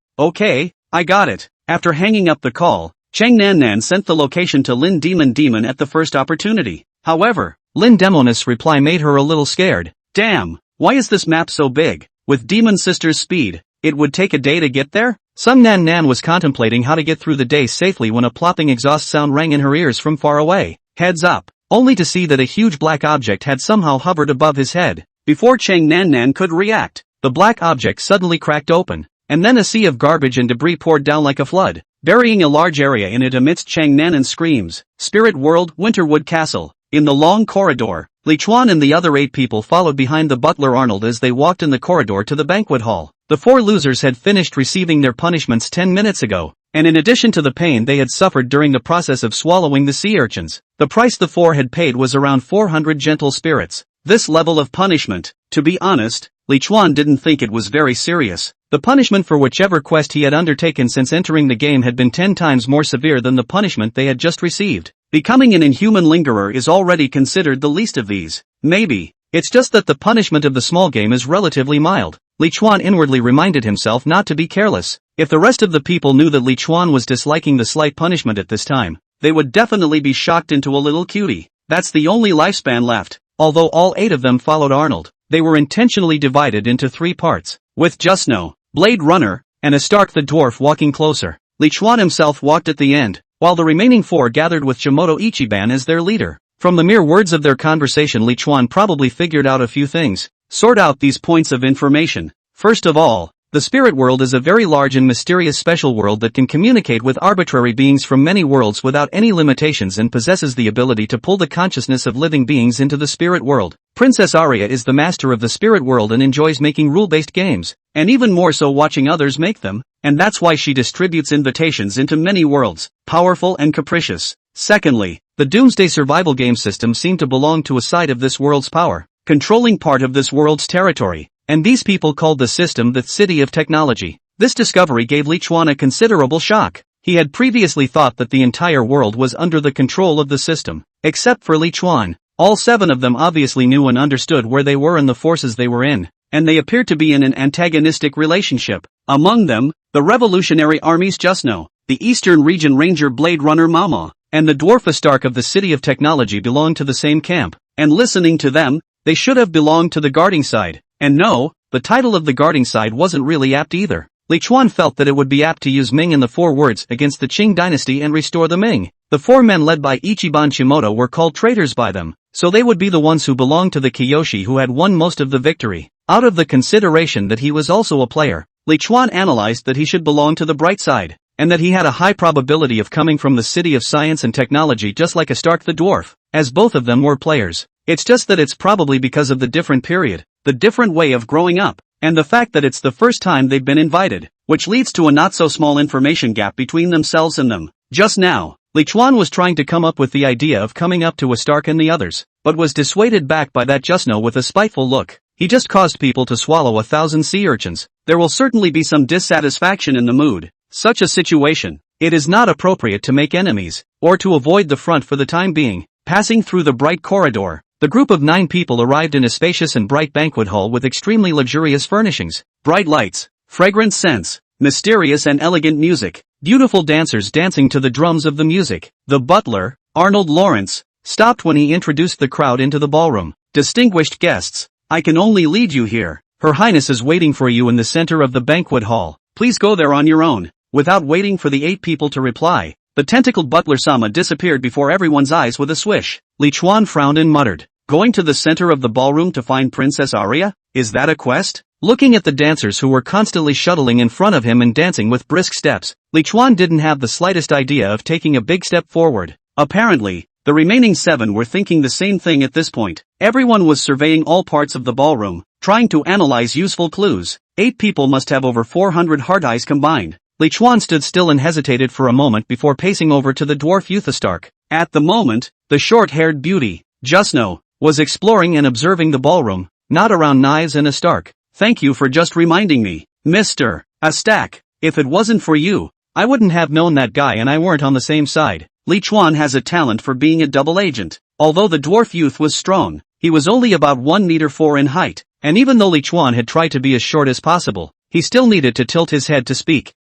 [SPEAKER 2] I got it. After hanging up the call, Chang Nan sent the location to Lin Demon at the first opportunity. However,
[SPEAKER 1] Lin Demon's reply made her a little scared.
[SPEAKER 2] damn, why is this map so big? With Demon Sister's speed, it would take a day to get there?
[SPEAKER 1] Some Nan was contemplating how to get through the day safely when a plopping exhaust sound rang in her ears from far away.
[SPEAKER 2] Heads up,
[SPEAKER 1] Only to see that a huge black object had somehow hovered above his head.
[SPEAKER 2] before Chang Nan could react.
[SPEAKER 1] The black object suddenly cracked open, and then a sea of garbage and debris poured down like a flood,
[SPEAKER 2] burying a large area in it amidst Chang Nan's screams. Spirit World, Winterwood Castle. In the long corridor, Li Chuan and the other 8 people followed behind the butler Arnold as they walked in the corridor to the banquet hall. The 4 losers had finished receiving their punishments 10 minutes ago, and in addition to the pain they had suffered during the process of swallowing the sea urchins, the price the 4 had paid was around 400 gentle spirits. This level of punishment, to be honest, Li Chuan didn't think it was very serious.
[SPEAKER 1] The punishment for whichever quest he had undertaken since entering the game had been 10 times more severe than the punishment they had just received.
[SPEAKER 2] Becoming an inhuman lingerer is already considered the least of these. Maybe,
[SPEAKER 1] it's just that the punishment of the small game is relatively mild. Li Chuan inwardly reminded himself not to be careless. If the rest of the people knew that Li Chuan was disliking the slight punishment at this time,
[SPEAKER 2] they would definitely be shocked into a little cutie. That's the only lifespan left.
[SPEAKER 1] Although all 8 of them followed Arnold, they were intentionally divided into 3 parts,
[SPEAKER 2] with Jusno, Blade Runner,
[SPEAKER 1] and Astark the dwarf walking closer.
[SPEAKER 2] Li Chuan himself walked at the end,
[SPEAKER 1] while the remaining 4 gathered with Shimoto Ichiban as their leader. From the mere words of their conversation, Li Chuan probably figured out a few things.
[SPEAKER 2] Sort out these points of information. First of all,
[SPEAKER 1] the spirit world is a very large and mysterious special world that can communicate with arbitrary beings from many worlds without any limitations and possesses the ability to pull the consciousness of living beings into the spirit world. Princess Arya is the master of the spirit world and enjoys making rule-based games,
[SPEAKER 2] and even more so watching others make them, and that's why she distributes invitations into many worlds, powerful and capricious. Secondly,
[SPEAKER 1] the Doomsday survival game system seemed to belong to a side of this world's power,
[SPEAKER 2] controlling part of this world's territory.
[SPEAKER 1] And these people called the system the City of Technology. This discovery gave Li Chuan a considerable shock. He had previously thought that the entire world was under the control of the system. Except for Li Chuan, all 7 of them obviously knew and understood where they were and the forces they were in,
[SPEAKER 2] and they appeared to be in an antagonistic relationship. Among them, the Revolutionary Army's Jusno, the Eastern Region Ranger Blade Runner Manhwa,
[SPEAKER 1] and the dwarf Astark of the City of Technology belonged to the same camp.
[SPEAKER 2] And listening to them,
[SPEAKER 1] they should have belonged to the guarding side.
[SPEAKER 2] And no,
[SPEAKER 1] the title of the guarding side wasn't really apt either. Li Chuan felt that it would be apt to use Ming in the 4 words against the Qing dynasty and restore the Ming. The 4 men led by Ichiban Shimoto were called traitors by them, so they would be the ones who belonged to the Kiyoshi who had won most of the victory. Out of the consideration that he was also a player,
[SPEAKER 2] Li Chuan analyzed that he should belong to the bright side,
[SPEAKER 1] and that he had a high probability of coming from the City of Science and Technology just like Astark the dwarf, as both of them were players. It's just that it's probably because of the different period,
[SPEAKER 2] the different way of growing up, and the fact that it's the first time they've been invited, which leads to a not-so-small information gap between themselves and them. Just now,
[SPEAKER 1] Li Chuan was trying to come up with the idea of coming up to Astark and the others, but was dissuaded back by that Jusno with a spiteful look. He just caused people to swallow 1,000 sea urchins.
[SPEAKER 2] There will certainly be some dissatisfaction in the mood. Such a situation,
[SPEAKER 1] it is not appropriate to make enemies, or to avoid the front for the time being.
[SPEAKER 2] Passing through the bright corridor,
[SPEAKER 1] the group of 9 people arrived in a spacious and bright banquet hall with extremely luxurious furnishings,
[SPEAKER 2] bright lights, fragrant scents, mysterious and elegant music,
[SPEAKER 1] beautiful dancers dancing to the drums of the music.
[SPEAKER 2] The butler, Arnold Lawrence,
[SPEAKER 1] stopped when he introduced the crowd into the ballroom.
[SPEAKER 2] Distinguished guests, I can only lead you here.
[SPEAKER 1] Her Highness is waiting for you in the center of the banquet hall.
[SPEAKER 2] Please go there on your own. Without waiting for the 8 people to reply, the tentacled butler-sama disappeared before everyone's eyes with a swish.
[SPEAKER 1] Li Chuan frowned and muttered,
[SPEAKER 2] going to the center of the ballroom to find Princess Arya? Is that a quest?
[SPEAKER 1] Looking at the dancers who were constantly shuttling in front of him and dancing with brisk steps, Li Chuan didn't have the slightest idea of taking a big step forward.
[SPEAKER 2] Apparently, the remaining 7 were thinking the same thing at this point. Everyone was surveying all parts of the ballroom, trying to analyze useful clues. 8 people must have over 400 heart eyes combined.
[SPEAKER 1] Li Chuan stood still and hesitated for a moment before pacing over to the dwarf youth Astark.
[SPEAKER 2] At the moment, the short-haired beauty, Jusno,
[SPEAKER 1] was exploring and observing the ballroom, not around knives and Astark.
[SPEAKER 2] Thank you for just reminding me, Mr. Astak. If it wasn't for you,
[SPEAKER 1] I wouldn't have known that guy and I weren't on the same side.
[SPEAKER 2] Li Chuan has a talent for being a double agent. Although the dwarf youth was strong, he was only about 1 meter 4 in height,
[SPEAKER 1] and even though Li Chuan had tried to be as short as possible, he still needed to tilt his head to speak.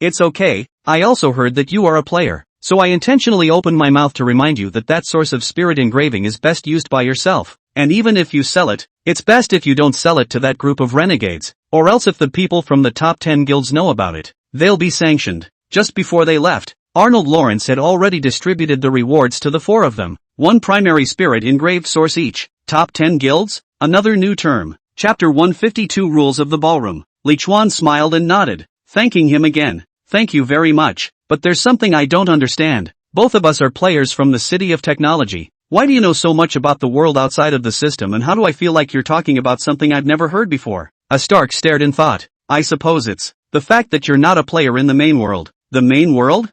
[SPEAKER 1] It's okay, I also heard that you are a player. So I intentionally opened my mouth to remind you that that source of spirit engraving is best used by yourself. And even if you sell it, it's best if you don't sell it to that group of renegades, or else if the people from the top 10 guilds know about it, they'll be sanctioned. Just before they left, Arnold Lawrence had already distributed the rewards to the 4 of them. 1 primary spirit engraved source each. Top 10 guilds? Another new term. Chapter 152 Rules of the Ballroom. Li Chuan smiled and nodded, thanking him again. Thank you very much, but there's something I don't understand. Both of us are players from the City of Technology. Why do you know so much about the world outside of the system, and how do I feel like you're talking about something I've never heard before? Stark stared in thought. I suppose it's the fact that you're not a player in the main world. The main world?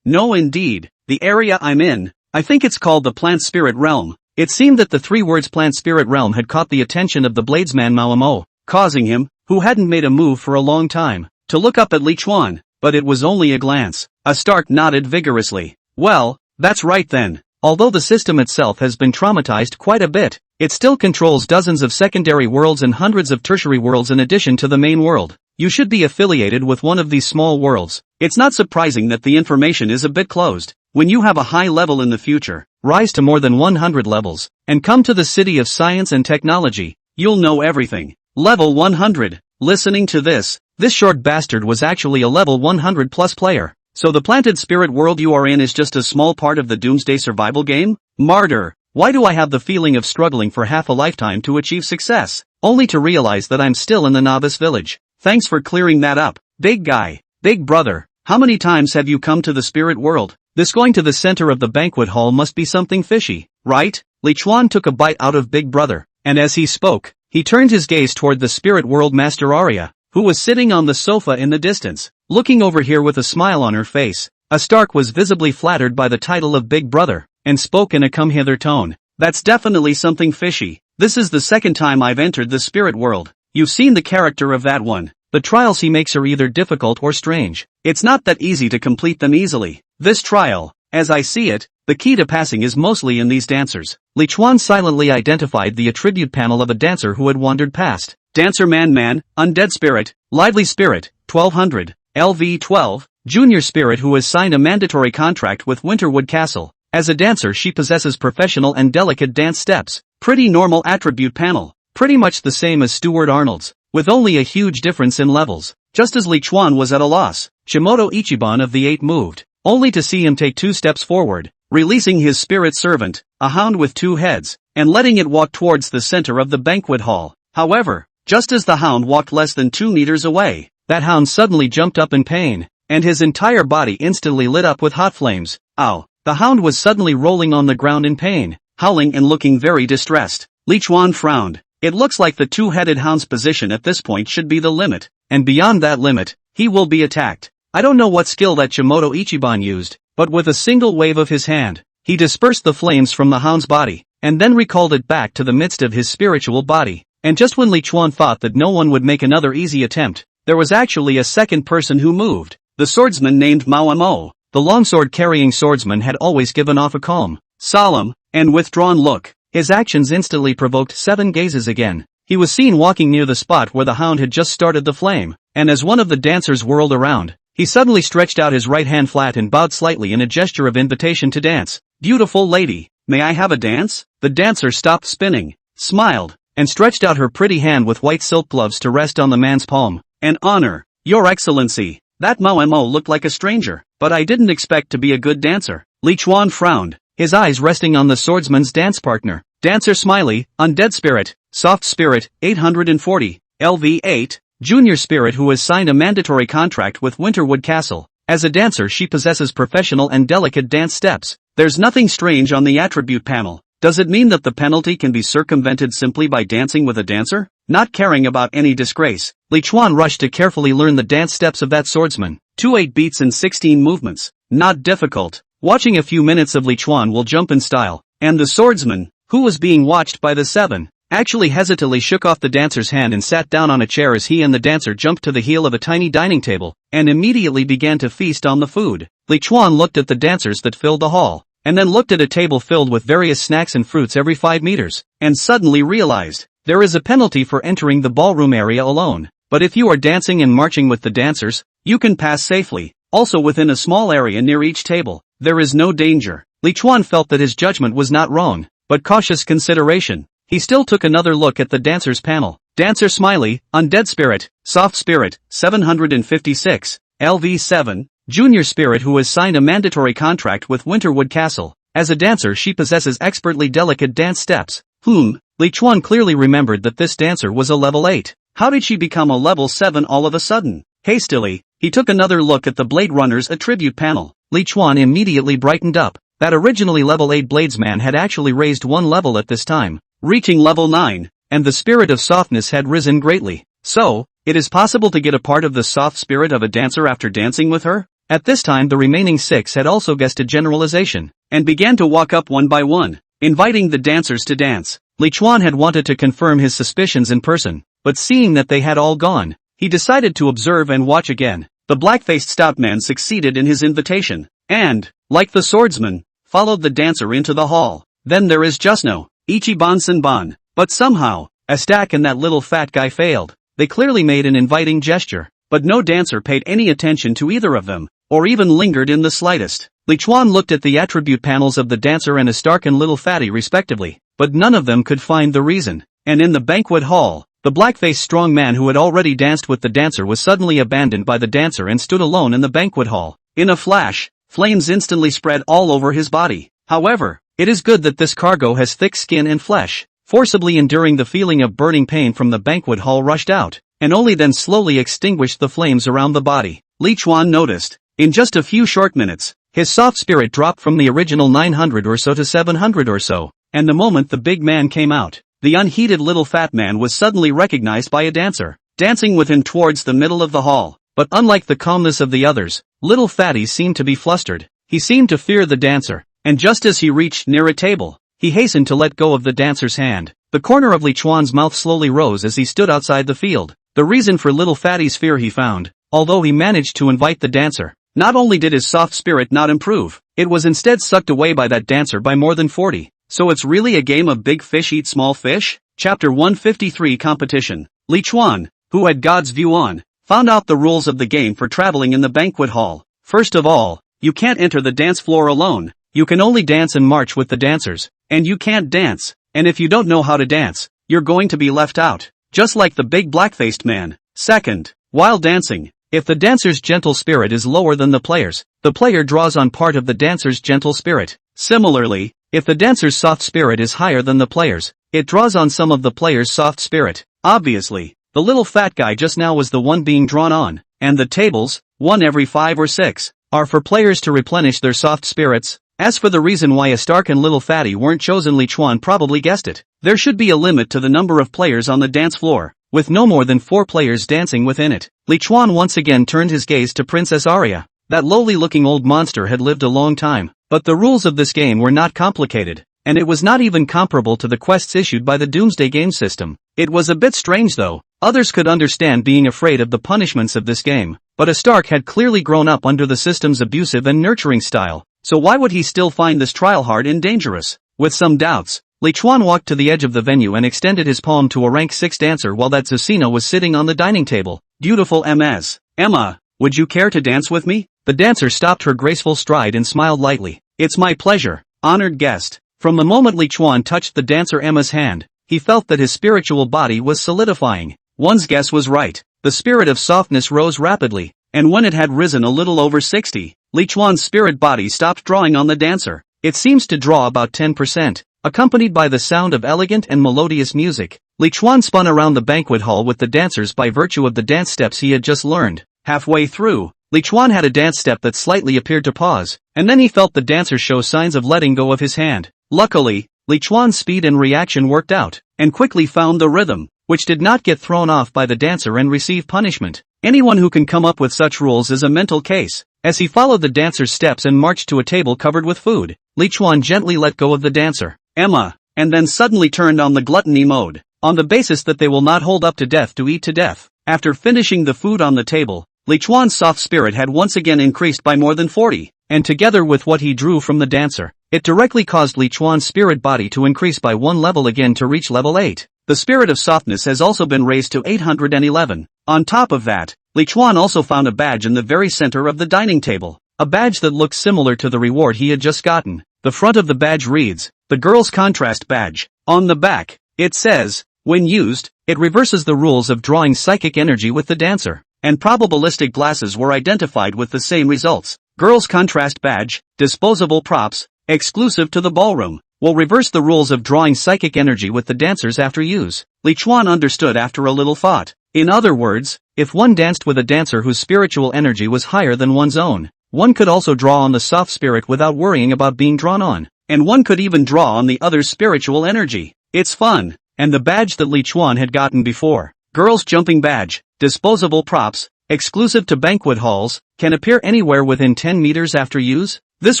[SPEAKER 1] No indeed. The area I'm in. I think it's called the Plant Spirit Realm. It seemed that the 3 words Plant Spirit Realm had caught the attention of the bladesman Manhwa, causing him, who hadn't made a move for a long time, to look up at Li Chuan, but it was only a glance. Stark nodded vigorously. Well, that's right then. Although the system itself has been traumatized quite a bit, it still controls dozens of secondary worlds and hundreds of tertiary worlds in addition to the main world. You should be affiliated with one of these small worlds. It's not surprising that the information is a bit closed. When you have a high level in the future, rise to more than 100 levels, and come to the City of Science and Technology, you'll know everything. Level 100. Listening to this short bastard was actually a level 100 plus player. So the planted spirit world you are in is just a small part of the doomsday survival game? Martyr. Why do I have the feeling of struggling for half a lifetime to achieve success, only to realize that I'm still in the novice village? Thanks for clearing that up, big guy. Big brother, how many times have you come to the spirit world? This going to the center of the banquet hall must be something fishy, right? Li Chuan took a bite out of Big Brother, and as he spoke, he turned his gaze toward the spirit world master Arya, who was sitting on the sofa in the distance, looking over here with a smile on her face. Stark was visibly flattered by the title of Big Brother, and spoke in a come-hither tone. That's definitely something fishy. This is the second time I've entered the spirit world. You've seen the character of that one. The trials he makes are either difficult or strange. It's not that easy to complete them easily. This trial, as I see it, the key to passing is mostly in these dancers. Li Chuan silently identified the attribute panel of a dancer who had wandered past. Dancer Man, Undead Spirit, Lively Spirit, 1200, LV12, Junior Spirit who has signed a mandatory contract with Winterwood Castle. As a dancer she possesses professional and delicate dance steps. Pretty normal attribute panel. Pretty much the same as Stuart Arnold's, with only a huge difference in levels. Just as Li Chuan was at a loss, Shimoto Ichiban of the 8 moved, only to see him take 2 steps forward, releasing his spirit servant, a hound with 2 heads, and letting it walk towards the center of the banquet hall. However, just as the hound walked less than 2 meters away, that hound suddenly jumped up in pain, and his entire body instantly lit up with hot flames. Ow! The hound was suddenly rolling on the ground in pain, howling and looking very distressed. Li Chuan frowned. It looks like the 2-headed hound's position at this point should be the limit, and beyond that limit, he will be attacked. I don't know what skill that Shimoto Ichiban used, but with a single wave of his hand, he dispersed the flames from the hound's body, and then recalled it back to the midst of his spiritual body. And just when Li Chuan thought that no one would make another easy attempt, there was actually a second person who moved. The swordsman named Manhwa. The longsword-carrying swordsman had always given off a calm, solemn, and withdrawn look. His actions instantly provoked 7 gazes again. He was seen walking near the spot where the hound had just started the flame, and as one of the dancers whirled around, he suddenly stretched out his right hand flat and bowed slightly in a gesture of invitation to dance. Beautiful lady, may I have a dance? The dancer stopped spinning, smiled, and stretched out her pretty hand with white silk gloves to rest on the man's palm. An honor, Your Excellency. That Manhwa looked like a stranger, but I didn't expect to be a good dancer. Li Chuan frowned, his eyes resting on the swordsman's dance partner. Dancer Smiley, Undead Spirit, Soft Spirit, 840, LV8, Junior Spirit who has signed a mandatory contract with Winterwood Castle. As a dancer she possesses professional and delicate dance steps. There's nothing strange on the attribute panel. Does it mean that the penalty can be circumvented simply by dancing with a dancer? Not caring about any disgrace, Li Chuan rushed to carefully learn the dance steps of that swordsman. 8 beats and 16 movements. Not difficult. Watching a few minutes of Li Chuan will jump in style, and the swordsman, who was being watched by the 7, actually hesitantly shook off the dancer's hand and sat down on a chair as he and the dancer jumped to the heel of a tiny dining table, and immediately began to feast on the food. Li Chuan looked at the dancers that filled the hall, and then looked at a table filled with various snacks and fruits every 5 meters, and suddenly realized, there is a penalty for entering the ballroom area alone. But if you are dancing and marching with the dancers,
[SPEAKER 2] You can pass safely, also within a small area near each table. There is no danger. Li Chuan felt that his judgment was not wrong, but cautious consideration. He still took another look at the dancers panel. Dancer Smiley, Undead Spirit, Soft Spirit, 756, LV7, Junior Spirit who has signed a mandatory contract with Winterwood Castle. As a dancer she possesses expertly delicate dance steps. Li Chuan clearly remembered that this dancer was a level 8. How did she become a level 7 all of a sudden? Hastily, he took another look at the Blade Runner's attribute panel. Li Chuan immediately brightened up. That originally level 8 bladesman had actually raised one level at this time, reaching level 9, and the spirit of softness had risen greatly. So, it is possible to get a part of the soft spirit of a dancer after dancing with her? At this time the remaining 6 had also guessed a generalization, and began to walk up one by one, inviting the dancers to dance. Li Chuan had wanted to confirm his suspicions in person, but seeing that they had all gone, he decided to observe and watch again. The black-faced stout man succeeded in his invitation, and, like the swordsman, followed the dancer into the hall. Then there is Jusno, Ichiban Senban. But somehow, Astak and that little fat guy failed. They clearly made an inviting gesture, but no dancer paid any attention to either of them, or even lingered in the slightest. Li Chuan looked at the attribute panels of the dancer and Astark and little fatty respectively, but none of them could find the reason. And in the banquet hall, the black-faced strong man who had already danced with the dancer was suddenly abandoned by the dancer and stood alone in the banquet hall. In a flash, flames instantly spread all over his body. However, it is good that this cargo has thick skin and flesh. Forcibly enduring the feeling of burning pain from the banquet hall rushed out, and only then slowly extinguished the flames around the body. Li Chuan noticed, in just a few short minutes, his soft spirit dropped from the original 900 or so to 700 or so, and the moment the big man came out, the unheated little fat man was suddenly recognized by a dancer, dancing with him towards the middle of the hall. But unlike the calmness of the others, little fatty seemed to be flustered. He seemed to fear the dancer, and just as he reached near a table, he hastened to let go of the dancer's hand. The corner of Li Chuan's mouth slowly rose as he stood outside the field. The reason for little fatty's fear he found, although he managed to invite the dancer. Not only did his soft spirit not improve, it was instead sucked away by that dancer by more than 40. So it's really a game of big fish eat small fish? Chapter 153 Competition. Li Chuan, who had God's view on, found out the rules of the game for traveling in the banquet hall. First of all, you can't enter the dance floor alone. You can only dance and march with the dancers, and you can't dance, and if you don't know how to dance, you're going to be left out, just like the big black-faced man. Second, while dancing, if the dancer's gentle spirit is lower than the player's, the player draws on part of the dancer's gentle spirit. Similarly, if the dancer's soft spirit is higher than the player's, it draws on some of the player's soft spirit. Obviously, the little fat guy just now was the one being drawn on, and the tables, one every 5 or 6, are for players to replenish their soft spirits. As for the reason why Astark and Little Fatty weren't chosen, Li Chuan probably guessed it. There should be a limit to the number of players on the dance floor, with no more than 4 players dancing within it. Li Chuan once again turned his gaze to Princess Arya. That lowly-looking old monster had lived a long time, but the rules of this game were not complicated, and it was not even comparable to the quests issued by the Doomsday game system. It was a bit strange though. Others could understand being afraid of the punishments of this game, but Astark had clearly grown up under the system's abusive and nurturing style. So why would he still find this trial hard and dangerous? With some doubts, Li Chuan walked to the edge of the venue and extended his palm to a rank 6 dancer while that Susina was sitting on the dining table. Beautiful Ms. Emma, would you care to dance with me? The dancer stopped her graceful stride and smiled lightly. It's my pleasure, honored guest. From the moment Li Chuan touched the dancer Emma's hand, he felt that his spiritual body was solidifying. One's guess was right. The spirit of softness rose rapidly, and when it had risen a little over 60, Li Chuan's spirit body stopped drawing on the dancer. It seems to draw about 10%, accompanied by the sound of elegant and melodious music. Li Chuan spun around the banquet hall with the dancers by virtue of the dance steps he had just learned. Halfway through, Li Chuan had a dance step that slightly appeared to pause, and then he felt the dancer show signs of letting go of his hand. Luckily, Li Chuan's speed and reaction worked out, and quickly found the rhythm, which did not get thrown off by the dancer and receive punishment. Anyone who can come up with such rules is a mental case. As he followed the dancer's steps and marched to a table covered with food, Li Chuan gently let go of the dancer, Emma, and then suddenly turned on the gluttony mode, on the basis that they will not hold up to death to eat to death. After finishing the food on the table, Li Chuan's soft spirit had once again increased by more than 40, and together with what he drew from the dancer, it directly caused Li Chuan's spirit body to increase by 1 level again to reach level 8. The spirit of softness has also been raised to 811. On top of that, Li Chuan also found a badge in the very center of the dining table. A badge that looked similar to the reward he had just gotten. The front of the badge reads, the girl's contrast badge. On the back, it says, when used, it reverses the rules of drawing psychic energy with the dancer. And probabilistic glasses were identified with the same results. Girl's contrast badge, disposable props, exclusive to the ballroom, will reverse the rules of drawing psychic energy with the dancers after use. Li Chuan understood after a little thought. In other words, if one danced with a dancer whose spiritual energy was higher than one's own, one could also draw on the soft spirit without worrying about being drawn on. And one could even draw on the other's spiritual energy. It's fun. And the badge that Li Chuan had gotten before, girl's jumping badge, disposable props, exclusive to banquet halls, can appear anywhere within 10 meters after use. This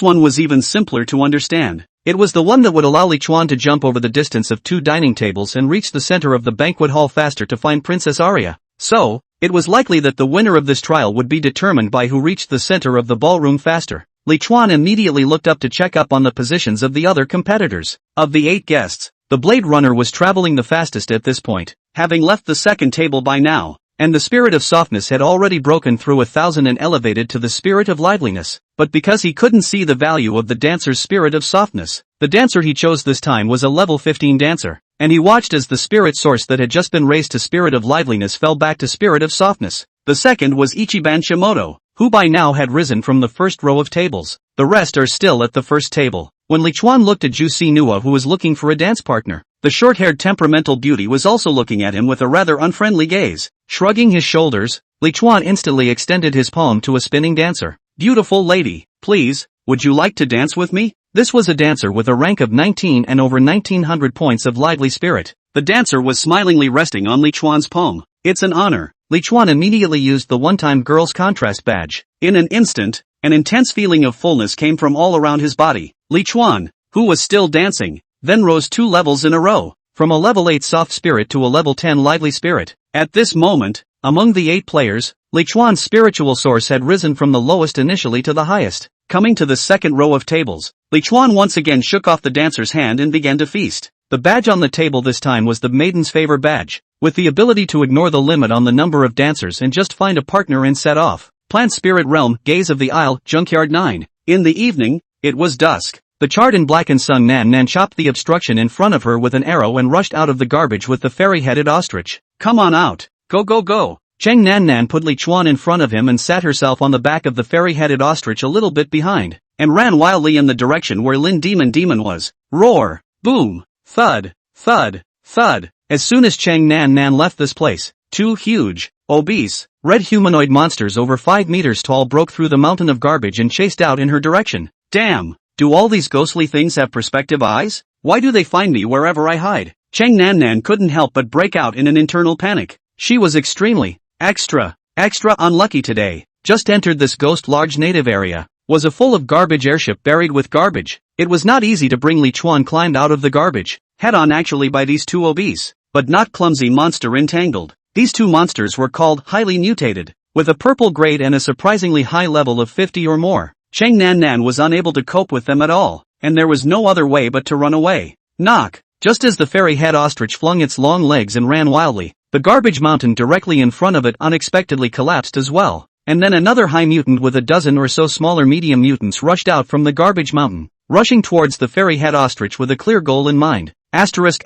[SPEAKER 2] one was even simpler to understand. It was the one that would allow Li Chuan to jump over the distance of 2 dining tables and reach the center of the banquet hall faster to find Princess Arya. So, it was likely that the winner of this trial would be determined by who reached the center of the ballroom faster. Li Chuan immediately looked up to check up on the positions of the other competitors. Of the 8 guests, the Blade Runner was traveling the fastest at this point, having left the second table by now, and the spirit of softness had already broken through 1,000 and elevated to the spirit of liveliness. But because he couldn't see the value of the dancer's spirit of softness, the dancer he chose this time was a level 15 dancer, and he watched as the spirit source that had just been raised to spirit of liveliness fell back to spirit of softness. The second was Ichiban Shimoto, who by now had risen from the first row of tables. The rest are still at the first table. When Li Chuan looked at Ju Nua, who was looking for a dance partner, the short-haired temperamental beauty was also looking at him with a rather unfriendly gaze. Shrugging his shoulders, Li Chuan instantly extended his palm to a spinning dancer. Beautiful lady, please, would you like to dance with me? This was a dancer with a rank of 19 and over 1900 points of lively spirit. The dancer was smilingly resting on Li Chuan's palm. It's an honor. Li Chuan immediately used the one-time girl's contrast badge. In an instant, an intense feeling of fullness came from all around his body. Li Chuan, who was still dancing, then rose 2 levels in a row, from a level 8 soft spirit to a level 10 lively spirit. At this moment, among the 8 players, Li Chuan's spiritual source had risen from the lowest initially to the highest. Coming to the second row of tables, Li Chuan once again shook off the dancer's hand and began to feast. The badge on the table this time was the Maiden's Favor badge, with the ability to ignore the limit on the number of dancers and just find a partner and set off. Plant Spirit Realm, Gaze of the Isle, Junkyard 9. In the evening, it was dusk. The charred and blackened Sung Nan Nan chopped the obstruction in front of her with an arrow and rushed out of the garbage with the fairy-headed ostrich. Come on out. Go go go. Cheng Nan Nan put Li Chuan in front of him and sat herself on the back of the fairy-headed ostrich a little bit behind, and ran wildly in the direction where Lin Demon was. Roar! Boom! Thud! Thud! Thud! As soon as Cheng Nan Nan left this place, 2 huge, obese, red humanoid monsters over 5 meters tall broke through the mountain of garbage and chased out in her direction. Damn! Do all these ghostly things have perspective eyes? Why do they find me wherever I hide? Cheng Nan Nan couldn't help but break out in an internal panic. She was extremely, extra unlucky today. Just entered this ghost large native area. Was a full of garbage airship buried with garbage. It was not easy to bring Li Chuan climbed out of the garbage, head on actually by these 2 obese, but not clumsy monster entangled. These 2 monsters were called highly mutated, with a purple grade and a surprisingly high level of 50 or more. Cheng Nan Nan was unable to cope with them at all, and there was no other way but to run away. Knock! Just as the fairy-head ostrich flung its long legs and ran wildly, the garbage mountain directly in front of it unexpectedly collapsed as well, and then another high mutant with a dozen or so smaller medium mutants rushed out from the garbage mountain, rushing towards the fairy-head ostrich with a clear goal in mind. Asterisk.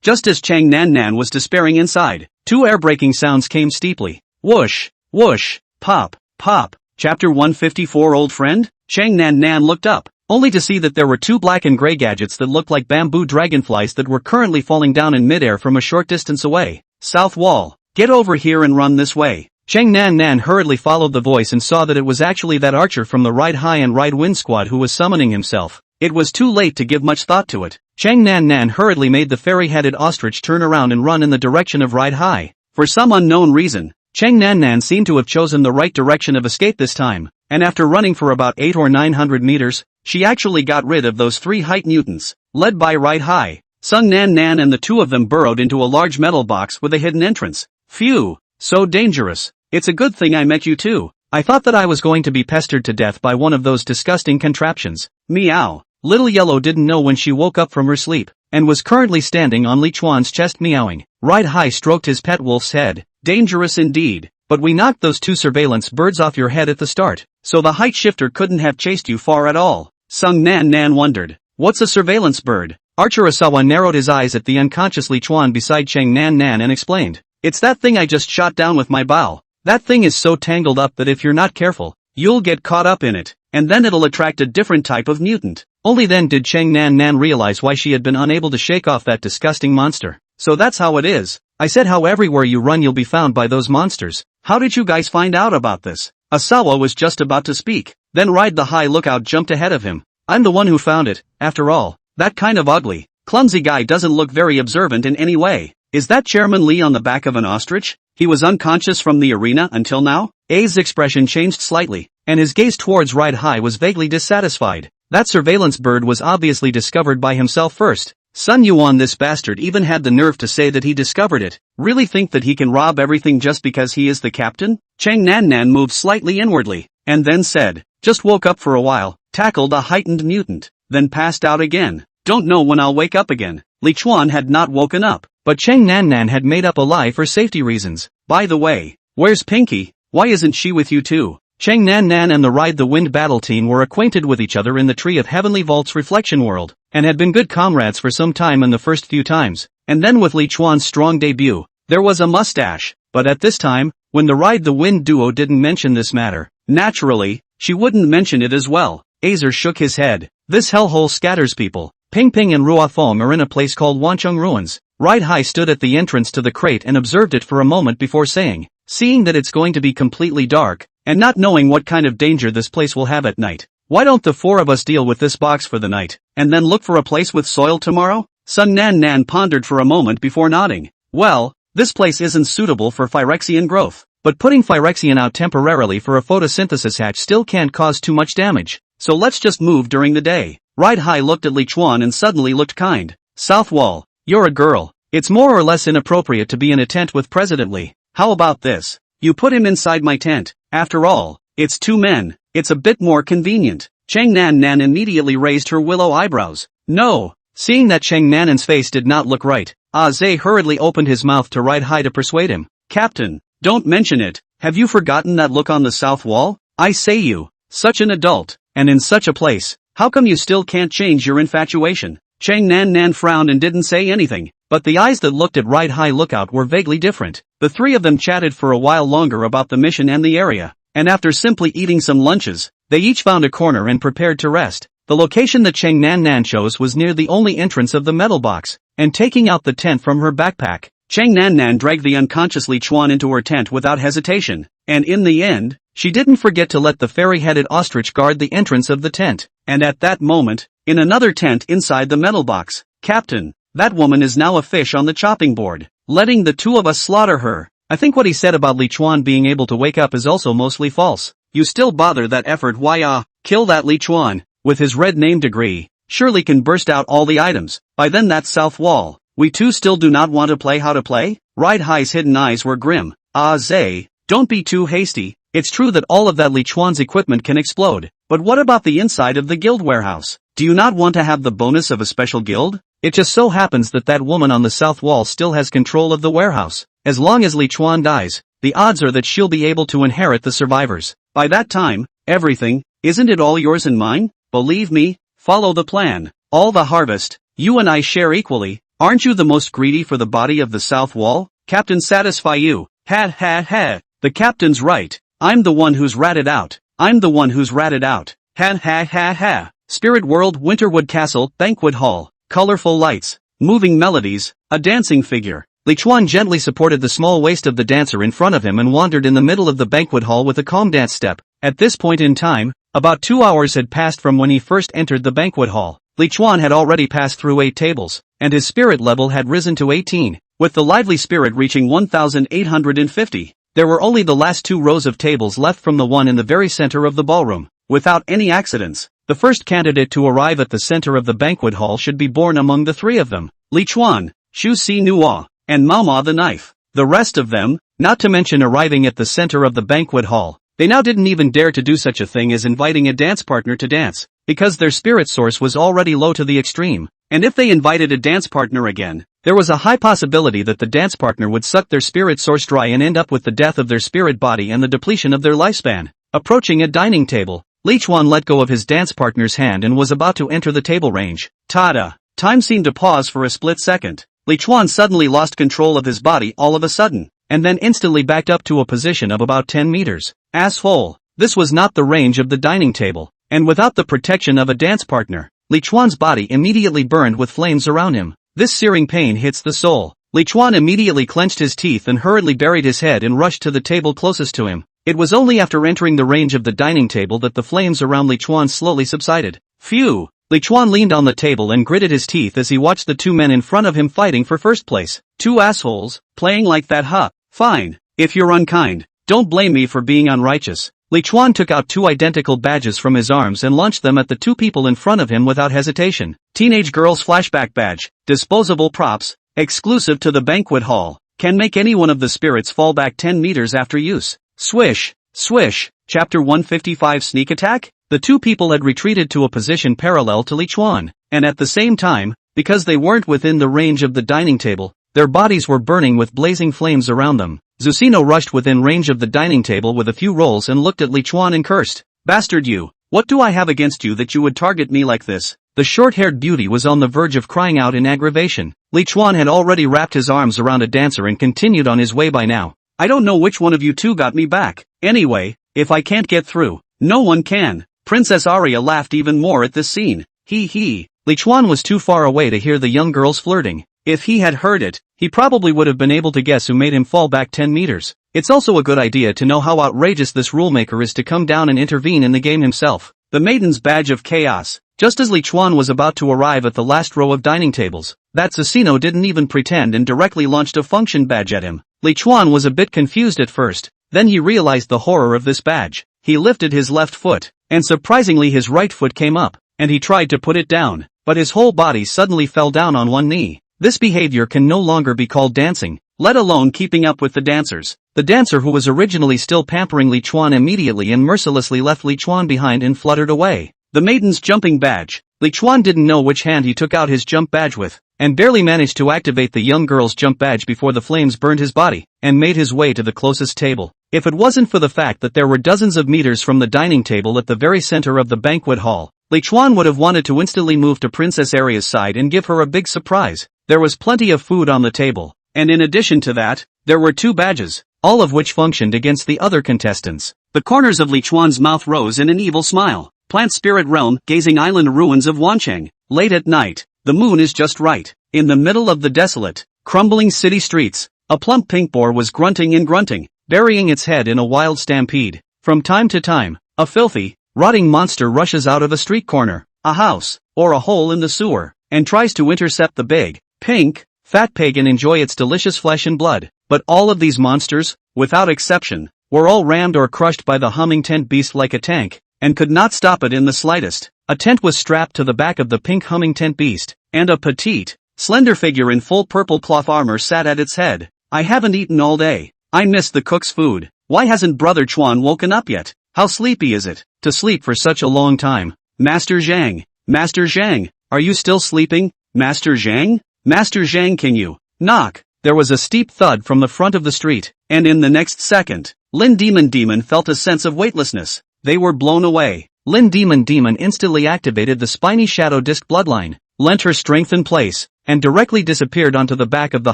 [SPEAKER 2] Just as Cheng Nan Nan was despairing inside, 2 air-breaking sounds came steeply. Whoosh! Whoosh! Pop! Pop! Chapter 154. Old friend? Cheng Nan Nan looked up, only to see that there were 2 black and gray gadgets that looked like bamboo dragonflies that were currently falling down in midair from a short distance away. South wall. Get over here and run this way. Cheng Nan Nan hurriedly followed the voice and saw that it was actually that archer from the Ride High and Ride Wind squad who was summoning himself. It was too late to give much thought to it. Cheng Nan Nan hurriedly made the fairy-headed ostrich turn around and run in the direction of Ride High. For some unknown reason, Cheng Nan Nan seemed to have chosen the right direction of escape this time, and after running for about 800 or 900 meters, she actually got rid of those 3 height mutants, led by Ride High. Sung Nan Nan and the 2 of them burrowed into a large metal box with a hidden entrance. Phew! So dangerous. It's a good thing I met you too. I thought that I was going to be pestered to death by one of those disgusting contraptions. Meow. Little Yellow didn't know when she woke up from her sleep, and was currently standing on Li Chuan's chest meowing. Ride High stroked his pet wolf's head. dangerous indeed.
[SPEAKER 1] But we knocked those 2 surveillance birds off your head at the start.
[SPEAKER 2] So the height shifter couldn't have chased you far at all. Sung Nan Nan wondered. What's a surveillance bird?
[SPEAKER 1] Archer Asawa narrowed his eyes at the unconscious Li Chuan beside Cheng Nan Nan and explained.
[SPEAKER 2] It's that thing I just shot down with my bow. That thing is so tangled up that if you're not careful, you'll get caught up in it, and then it'll attract a different type of mutant.
[SPEAKER 1] Only then did Cheng Nan Nan realize why she had been unable to shake off that disgusting monster.
[SPEAKER 2] So that's how it is.
[SPEAKER 1] I said how everywhere you run you'll be found by those monsters.
[SPEAKER 2] How did you guys find out about this? Asawa was just about to speak. Then Ride the High Lookout jumped ahead of him.
[SPEAKER 1] I'm the one who found it, after all.
[SPEAKER 2] That kind of ugly, clumsy guy doesn't look very observant in any way. Is that Chairman Lee on the back of an ostrich? He was unconscious from the arena until now?
[SPEAKER 1] A's expression changed slightly, and his gaze towards Ride High was vaguely dissatisfied. That surveillance bird was obviously discovered by himself first.
[SPEAKER 2] Sun Yuan, this bastard even had the nerve to say that he discovered it. Really think that he can rob everything just because he is the captain? Cheng Nan Nan moved slightly inwardly, and then said, just woke up for a while, tackled a heightened mutant, then passed out again. Don't know when I'll wake up again. Li Chuan had not woken up,
[SPEAKER 1] but Cheng Nan Nan had made up a lie for safety reasons.
[SPEAKER 2] By the way, where's Pinky? Why isn't she with you too?
[SPEAKER 1] Cheng Nan Nan and the Ride the Wind battle team were acquainted with each other in the Tree of Heavenly Vault's reflection world, and had been good comrades for some time in the first few times. And then with Li Chuan's strong debut, there was a mustache. But at this time, when the Ride the Wind duo didn't mention this matter, naturally, she wouldn't mention it as well. Azer shook his head. This hellhole scatters people. Ping Ping and Ruothong are in a place called Wancheng Ruins. Ride High stood at the entrance to the crate and observed it for a moment before saying, seeing that it's going to be completely dark, and not knowing what kind of danger this place will have at night. Why don't the 4 of us deal with this box for the night, and then look for a place with soil tomorrow? Sun Nan Nan pondered for a moment before nodding. Well, this place isn't suitable for Phyrexian growth, but putting Phyrexian out temporarily for a photosynthesis hatch still can't cause too much damage, so let's just move during the day. Ride High looked at Li Chuan and suddenly looked kind. South Wall, you're a girl. It's more or less inappropriate to be in a tent with President Lee. How about this? You put him inside my tent. After all, it's 2 men. It's a bit more convenient. Cheng Nan Nan immediately raised her willow eyebrows. No. Seeing that Cheng Nanan's face did not look right, Zhe hurriedly opened his mouth to Ride High to persuade him. Captain, don't mention it. Have you forgotten that look on the south wall? I say you, such an adult, and in such a place, how come you still can't change your infatuation? Cheng Nan Nan frowned and didn't say anything, but the eyes that looked at Ride High Lookout were vaguely different. The 3 of them chatted for a while longer about the mission and the area, and after simply eating some lunches, they each found a corner and prepared to rest. The location that Cheng Nan Nan chose was near the only entrance of the metal box, and taking out the tent from her backpack, Cheng Nan Nan dragged the unconscious Li Chuan into her tent without hesitation, and in the end, she didn't forget to let the fairy-headed ostrich guard the entrance of the tent. And at that moment, in another tent inside the metal box, Captain, that woman is now a fish on the chopping board, letting the 2 of us slaughter her. I think what he said about Li Chuan being able to wake up is also mostly false. You still bother that effort? Why kill that Li Chuan, with his red name degree, surely can burst out all the items. By then that south wall, we 2 still do not want to play how to play? Ride High's hidden eyes were grim. Zhe, don't be too hasty. It's true that all of that Li Chuan's equipment can explode, but what about the inside of the guild warehouse? Do you not want to have the bonus of a special guild? It just so happens that that woman on the south wall still has control of the warehouse. As long as Li Chuan dies, the odds are that she'll be able to inherit the survivors. By that time, everything, isn't it all yours and mine? Believe me, follow the plan. All the harvest, you and I share equally. Aren't you the most greedy for the body of the south wall? Captain, satisfy you. Ha ha ha. The captain's right. I'm the one who's ratted out. I'm the one who's ratted out. Ha ha ha ha. Spirit World, Winterwood Castle, Banquet Hall. Colorful lights, moving melodies, a dancing figure. Li Chuan gently supported the small waist of the dancer in front of him and wandered in the middle of the banquet hall with a calm dance step. At this point in time, about 2 hours had passed from when he first entered the banquet hall. Li Chuan had already passed through 8 tables, and his spirit level had risen to 18, with the lively spirit reaching 1,850. There were only the last 2 rows of tables left from the one in the very center of the ballroom. Without any accidents, the first candidate to arrive at the center of the banquet hall should be born among the 3 of them. Li Chuan, Xu Si Nua, and Mao Ma the knife. The rest of them, not to mention arriving at the center of the banquet hall, they now didn't even dare to do such a thing as inviting a dance partner to dance, because their spirit source was already low to the extreme, and if they invited a dance partner again, There was a high possibility that the dance partner would suck their spirit source dry and end up with the death of their spirit body and the depletion of their lifespan. Approaching a dining table, Li Chuan let go of his dance partner's hand and was about to enter the table range. Tada! Time seemed to pause for a split second. Li Chuan suddenly lost control of his body all of a sudden, and then instantly backed up to a position of about 10 meters. Asshole! This was not the range of the dining table, and without the protection of a dance partner, Li Chuan's body immediately burned with flames around him. This searing pain hits the soul. Li Chuan immediately clenched his teeth and hurriedly buried his head and rushed to the table closest to him. It was only after entering the range of the dining table that the flames around Li Chuan slowly subsided. Phew! Li Chuan leaned on the table and gritted his teeth as he watched the two men in front of him fighting for first place. Two assholes, playing like that, huh? Fine. If you're unkind, don't blame me for being unrighteous. Li Chuan took out two identical badges from his arms and launched them at the two people in front of him without hesitation. Teenage girl's flashback badge, disposable props, exclusive to the banquet hall, can make any one of the spirits fall back 10 meters after use. Swish, swish. Chapter 155 Sneak Attack? The two people had retreated to a position parallel to Li Chuan, and at the same time, because they weren't within the range of the dining table, their bodies were burning with blazing flames around them. Zucino rushed within range of the dining table with a few rolls and looked at Li Chuan and cursed. Bastard you! What do I have against you that you would target me like this? The short-haired beauty was on the verge of crying out in aggravation. Li Chuan had already wrapped his arms around a dancer and continued on his way by now. I don't know which one of you two got me back. Anyway, if I can't get through, no one can. Princess Arya laughed even more at this scene. Hee hee. Li Chuan was too far away to hear the young girls flirting. If he had heard it, he probably would have been able to guess who made him fall back 10 meters. It's also a good idea to know how outrageous this rulemaker is to come down and intervene in the game himself. The maiden's badge of chaos. Just as Li Chuan was about to arrive at the last row of dining tables, that Assassino didn't even pretend and directly launched a function badge at him. Li Chuan was a bit confused at first, then he realized the horror of this badge. He lifted his left foot, and surprisingly his right foot came up, and he tried to put it down, but his whole body suddenly fell down on one knee. This behavior can no longer be called dancing, let alone keeping up with the dancers. The dancer who was originally still pampering Li Chuan immediately and mercilessly left Li Chuan behind and fluttered away. The maiden's jumping badge. Li Chuan didn't know which hand he took out his jump badge with, and barely managed to activate the young girl's jump badge before the flames burned his body, and made his way to the closest table. If it wasn't for the fact that there were dozens of meters from the dining table at the very center of the banquet hall, Li Chuan would have wanted to instantly move to Princess Arya's side and give her a big surprise. There was plenty of food on the table, and in addition to that, there were two badges, all of which functioned against the other contestants. The corners of Li Chuan's mouth rose in an evil smile. Plant Spirit Realm, gazing island ruins of Wancheng. Late at night, the moon is just right. In the middle of the desolate, crumbling city streets, a plump pink boar was grunting and grunting, burying its head in a wild stampede. From time to time, a filthy, rotting monster rushes out of a street corner, a house, or a hole in the sewer, and tries to intercept the big, pink, fat pig and enjoy its delicious flesh and blood. But all of these monsters, without exception, were all rammed or crushed by the humming tent beast like a tank, and could not stop it in the slightest. A tent was strapped to the back of the pink humming tent beast, and a petite, slender figure in full purple cloth armor sat at its head. I haven't eaten all day. I missed the cook's food. Why hasn't Brother Chuan woken up yet? How sleepy is it, to sleep for such a long time? Master Zhang, are you still sleeping? Master Zhang? Master Zhang, can you knock? There was a steep thud from the front of the street, and in the next second, Lin Demon felt a sense of weightlessness. They were blown away. Lin Demon instantly activated the spiny shadow disc bloodline, lent her strength in place, and directly disappeared onto the back of the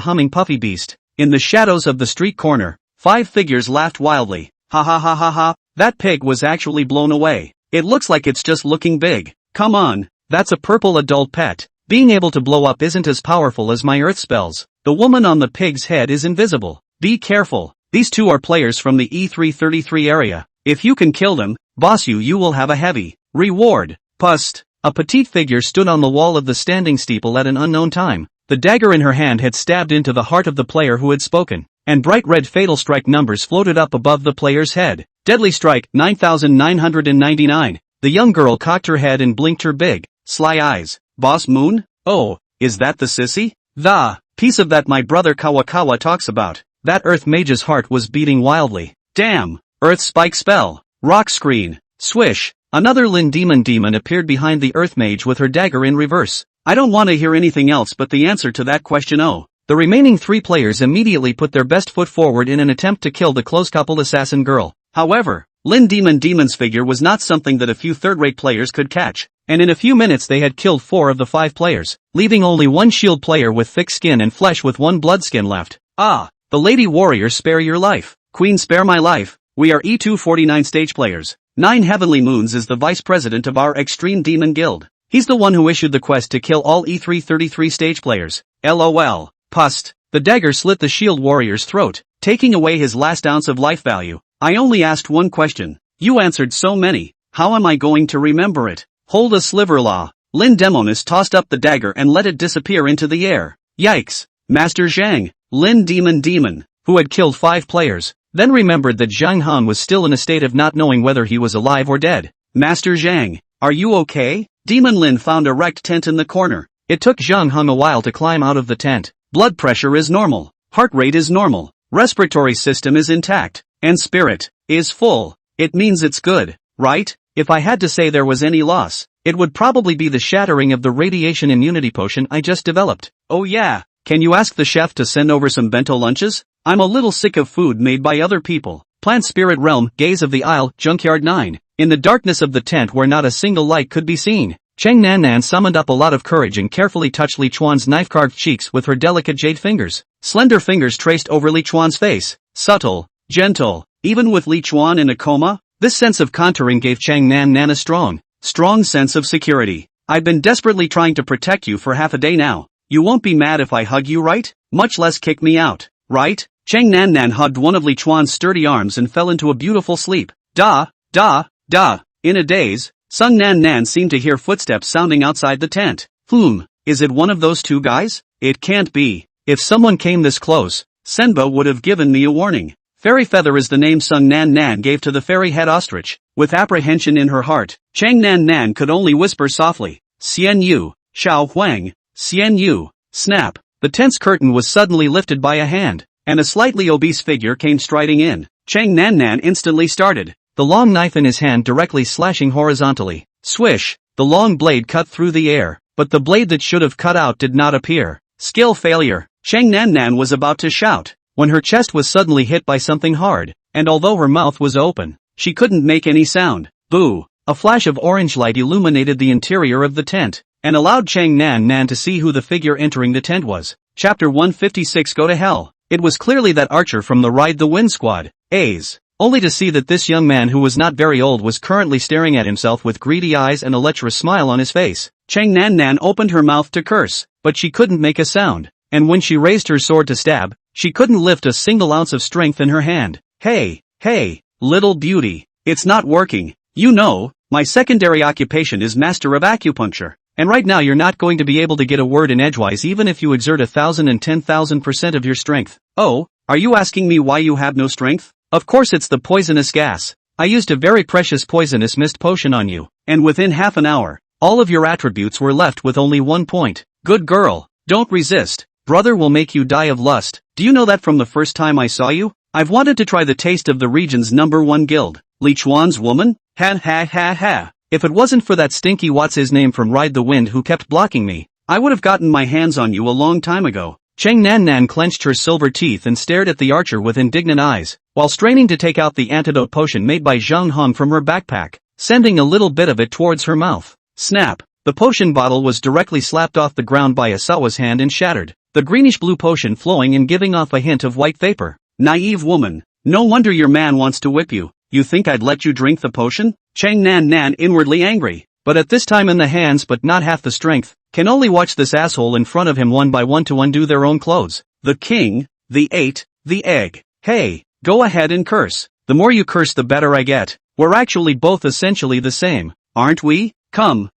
[SPEAKER 1] humming puffy beast. In the shadows of the street corner, 5 figures laughed wildly. Ha ha ha ha ha, that pig was actually blown away. It looks like it's just looking big. Come on, that's a purple adult pet. Being able to blow up isn't as powerful as my earth spells. The woman on the pig's head is invisible. Be careful. These two are players from the E333 area. If you can kill them, boss you will have a heavy reward. Pust. A petite figure stood on the wall of the standing steeple at an unknown time. The dagger in her hand had stabbed into the heart of the player who had spoken, and bright red fatal strike numbers floated up above the player's head. Deadly strike, 9,999. The young girl cocked her head and blinked her big, sly eyes. Boss Moon? Oh, is that the sissy? The piece of that my brother Kawakawa talks about. That earth mage's heart was beating wildly. Damn! Earth spike spell. Rock screen. Swish. Another Lin Demon appeared behind the earth mage with her dagger in reverse.
[SPEAKER 2] I don't want to hear anything else but the answer to that question. Oh.
[SPEAKER 1] The remaining 3 players immediately put their best foot forward in an attempt to kill the close-coupled assassin girl.
[SPEAKER 2] However, Lin Demon's figure was not something that a few third-rate players could catch,
[SPEAKER 1] and in a few minutes they had killed 4 of the 5 players, leaving only 1 shield player with thick skin and flesh with 1 blood skin left.
[SPEAKER 2] Ah, the Lady Warrior, spare your life. Queen, spare my life. We are E249 stage players. 9 Heavenly Moons is the vice president of our Extreme Demon Guild. He's the one who issued the quest to kill all E333 stage players. LOL. Pust.
[SPEAKER 1] The dagger slit the shield warrior's throat,
[SPEAKER 2] taking away his last ounce of life value. I only asked 1 question. You answered so many. How am I going to remember it? Hold a sliver law. Lin Demonis tossed up the dagger and let it disappear into the air. Yikes. Master Zhang, Lin Demon,
[SPEAKER 1] who had killed 5 players, then remembered that Zhang Han was still in a state of not knowing whether he was alive or dead.
[SPEAKER 2] Master Zhang, are you okay? Demon Lin found a wrecked tent in the corner.
[SPEAKER 1] It took Zhang Han a while to climb out of the tent.
[SPEAKER 2] Blood pressure is normal. Heart rate is normal. Respiratory system is intact. And spirit is full. It means it's good, right?
[SPEAKER 1] If I had to say there was any loss, it would probably be the shattering of the radiation immunity potion I just developed.
[SPEAKER 2] Oh yeah, can you ask the chef to send over some bento lunches? I'm a little sick of food made by other people.
[SPEAKER 1] Plant Spirit Realm, Gaze of the Isle, Junkyard 9. In the darkness of the tent where not a single light could be seen, Cheng Nan summoned up a lot of courage and carefully touched Li Chuan's knife-carved cheeks with her delicate jade fingers.
[SPEAKER 2] Slender fingers traced over Li Chuan's face. Subtle, gentle, even with Li Chuan in a coma.
[SPEAKER 1] This sense of contouring gave Cheng Nan a strong
[SPEAKER 2] sense of security. I've been desperately trying to protect you for half a day now. You won't be mad if I hug you, right? Much less kick me out, right? Cheng Nan hugged one of Li Chuan's sturdy arms and fell into a beautiful sleep. Da. In a daze, Sung Nan seemed to hear footsteps sounding outside the tent. Is it one of those 2 guys? It can't be. If someone came this close, Senba would have given me a warning. Fairy Feather is the name Sung Nan gave to the fairy head ostrich. With apprehension in her heart, Cheng Nan could only whisper softly, Xian Yu, Xiao Huang, Xian Yu. Snap.
[SPEAKER 1] The tent's curtain was suddenly lifted by a hand,
[SPEAKER 2] and a slightly obese figure came striding in. Cheng Nan instantly started,
[SPEAKER 1] the long knife in his hand directly slashing horizontally. Swish, the long blade cut through the air, but the blade that should have cut out did not appear.
[SPEAKER 2] Skill failure. Cheng Nan was about to shout,
[SPEAKER 1] when her chest was suddenly hit by something hard, and although her mouth was open,
[SPEAKER 2] she couldn't make any sound. Boo!
[SPEAKER 1] A flash of orange light illuminated the interior of the tent,
[SPEAKER 2] and allowed Cheng Nan to see who the figure entering the tent was. Chapter 156, Go to Hell.
[SPEAKER 1] It was clearly that archer from the Ride the Wind squad. A's. Only to see that this young man who was not very old was currently staring at himself with greedy eyes and a lecherous smile on his face.
[SPEAKER 2] Cheng Nan opened her mouth to curse,
[SPEAKER 1] but she couldn't make a sound, and when she raised her sword to stab, she couldn't lift a single ounce of strength in her hand.
[SPEAKER 2] Hey, little beauty, it's not working. You know, my secondary occupation is master of acupuncture,
[SPEAKER 1] and right now you're not going to be able to get a word in edgewise even if you exert 1,000 and 10,000% of your strength.
[SPEAKER 2] Oh, are you asking me why you have no strength?
[SPEAKER 1] Of course it's the poisonous gas. I used a very precious poisonous mist potion on you,
[SPEAKER 2] and within half an hour,
[SPEAKER 1] all of your attributes were left with only 1 point.
[SPEAKER 2] Good girl, don't resist.
[SPEAKER 1] Brother will make you die of lust.
[SPEAKER 2] Do you know that from the first time I saw you? I've wanted to try the taste of the region's #1 guild. Li Chuan's woman? Ha.
[SPEAKER 1] If it wasn't for that stinky what's his name from Ride the Wind who kept blocking me,
[SPEAKER 2] I would have gotten my hands on you a long time ago.
[SPEAKER 1] Cheng Nan clenched her silver teeth and stared at the archer with indignant eyes, while straining to take out the antidote potion made by Zhang Han from her backpack, sending a little bit of it towards her mouth.
[SPEAKER 2] Snap!
[SPEAKER 1] The potion bottle was directly slapped off the ground by Asawa's hand and shattered, the greenish-blue potion flowing and giving off a hint of white vapor.
[SPEAKER 2] Naive woman, no wonder your man wants to whip you. You think I'd let you drink the potion? Cheng Nan inwardly angry,
[SPEAKER 1] but at this time in the hands but not half the strength, can only watch this asshole in front of him one by one to undo their own clothes.
[SPEAKER 2] The king, the 8, the egg. Hey, go ahead and curse.
[SPEAKER 1] The more you curse the better I get. We're actually both essentially the same,
[SPEAKER 2] aren't we? Come,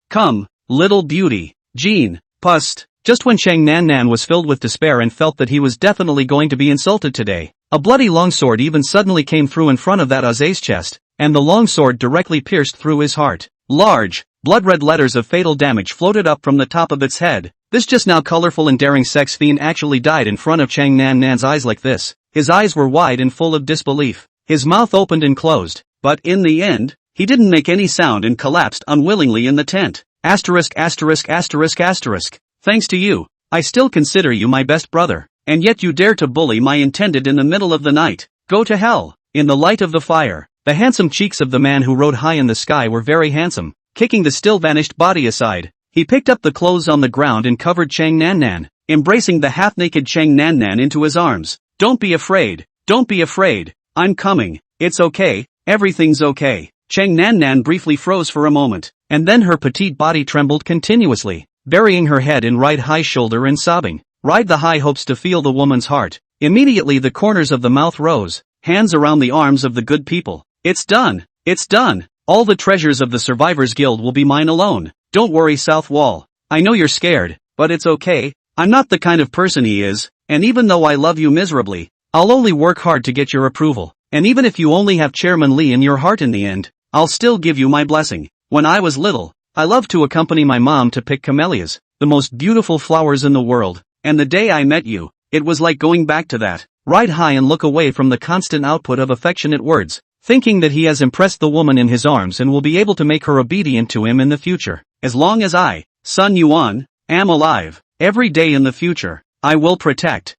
[SPEAKER 2] little beauty. Jean, pust.
[SPEAKER 1] Just when Cheng Nan was filled with despair and felt that he was definitely going to be insulted today, a bloody longsword even suddenly came through in front of that Aze's chest, and the longsword directly pierced through his heart.
[SPEAKER 2] Large, blood-red letters of fatal damage floated up from the top of its head.
[SPEAKER 1] This just now colorful and daring sex fiend actually died in front of Cheng Nan's eyes like this. His eyes were wide and full of disbelief. His mouth opened and closed,
[SPEAKER 2] but in the end, he didn't make any sound and collapsed unwillingly in the tent.
[SPEAKER 3] Asterisk asterisk asterisk asterisk. Thanks to you, I still consider you my best brother. And yet you dare to bully my intended in the middle of the night. Go to hell. In the light of the fire, the handsome cheeks of the man who rode high in the sky were very handsome. Kicking the still vanished body aside, he picked up the clothes on the ground and covered Chang Nan Nan, embracing the half-naked Chang Nan Nan into his arms. Don't be afraid. Don't be afraid. I'm coming. It's okay. Everything's okay. Chang Nan Nan briefly froze for a moment, and then her petite body trembled continuously, burying her head in Ride High's shoulder and sobbing. Ride the High hopes to feel the woman's heart. Immediately the corners of the mouth rose, hands around the arms of the good people. It's done. It's done. All the treasures of the Survivors Guild will be mine alone. Don't worry, South Wall. I know you're scared, but it's okay. I'm not the kind of person he is, and even though I love you miserably, I'll only work hard to get your approval. And even if you only have Chairman Lee in your heart in the end, I'll still give you my blessing. When I was little, I loved to accompany my mom to pick camellias, the most beautiful flowers in the world. And the day I met you, it was like going back to that. Ride High and look away from the constant output of affectionate words, thinking that he has impressed the woman in his arms and will be able to make her obedient to him in the future. As long as I, Sun Yuan, am alive, every day in the future, I will protect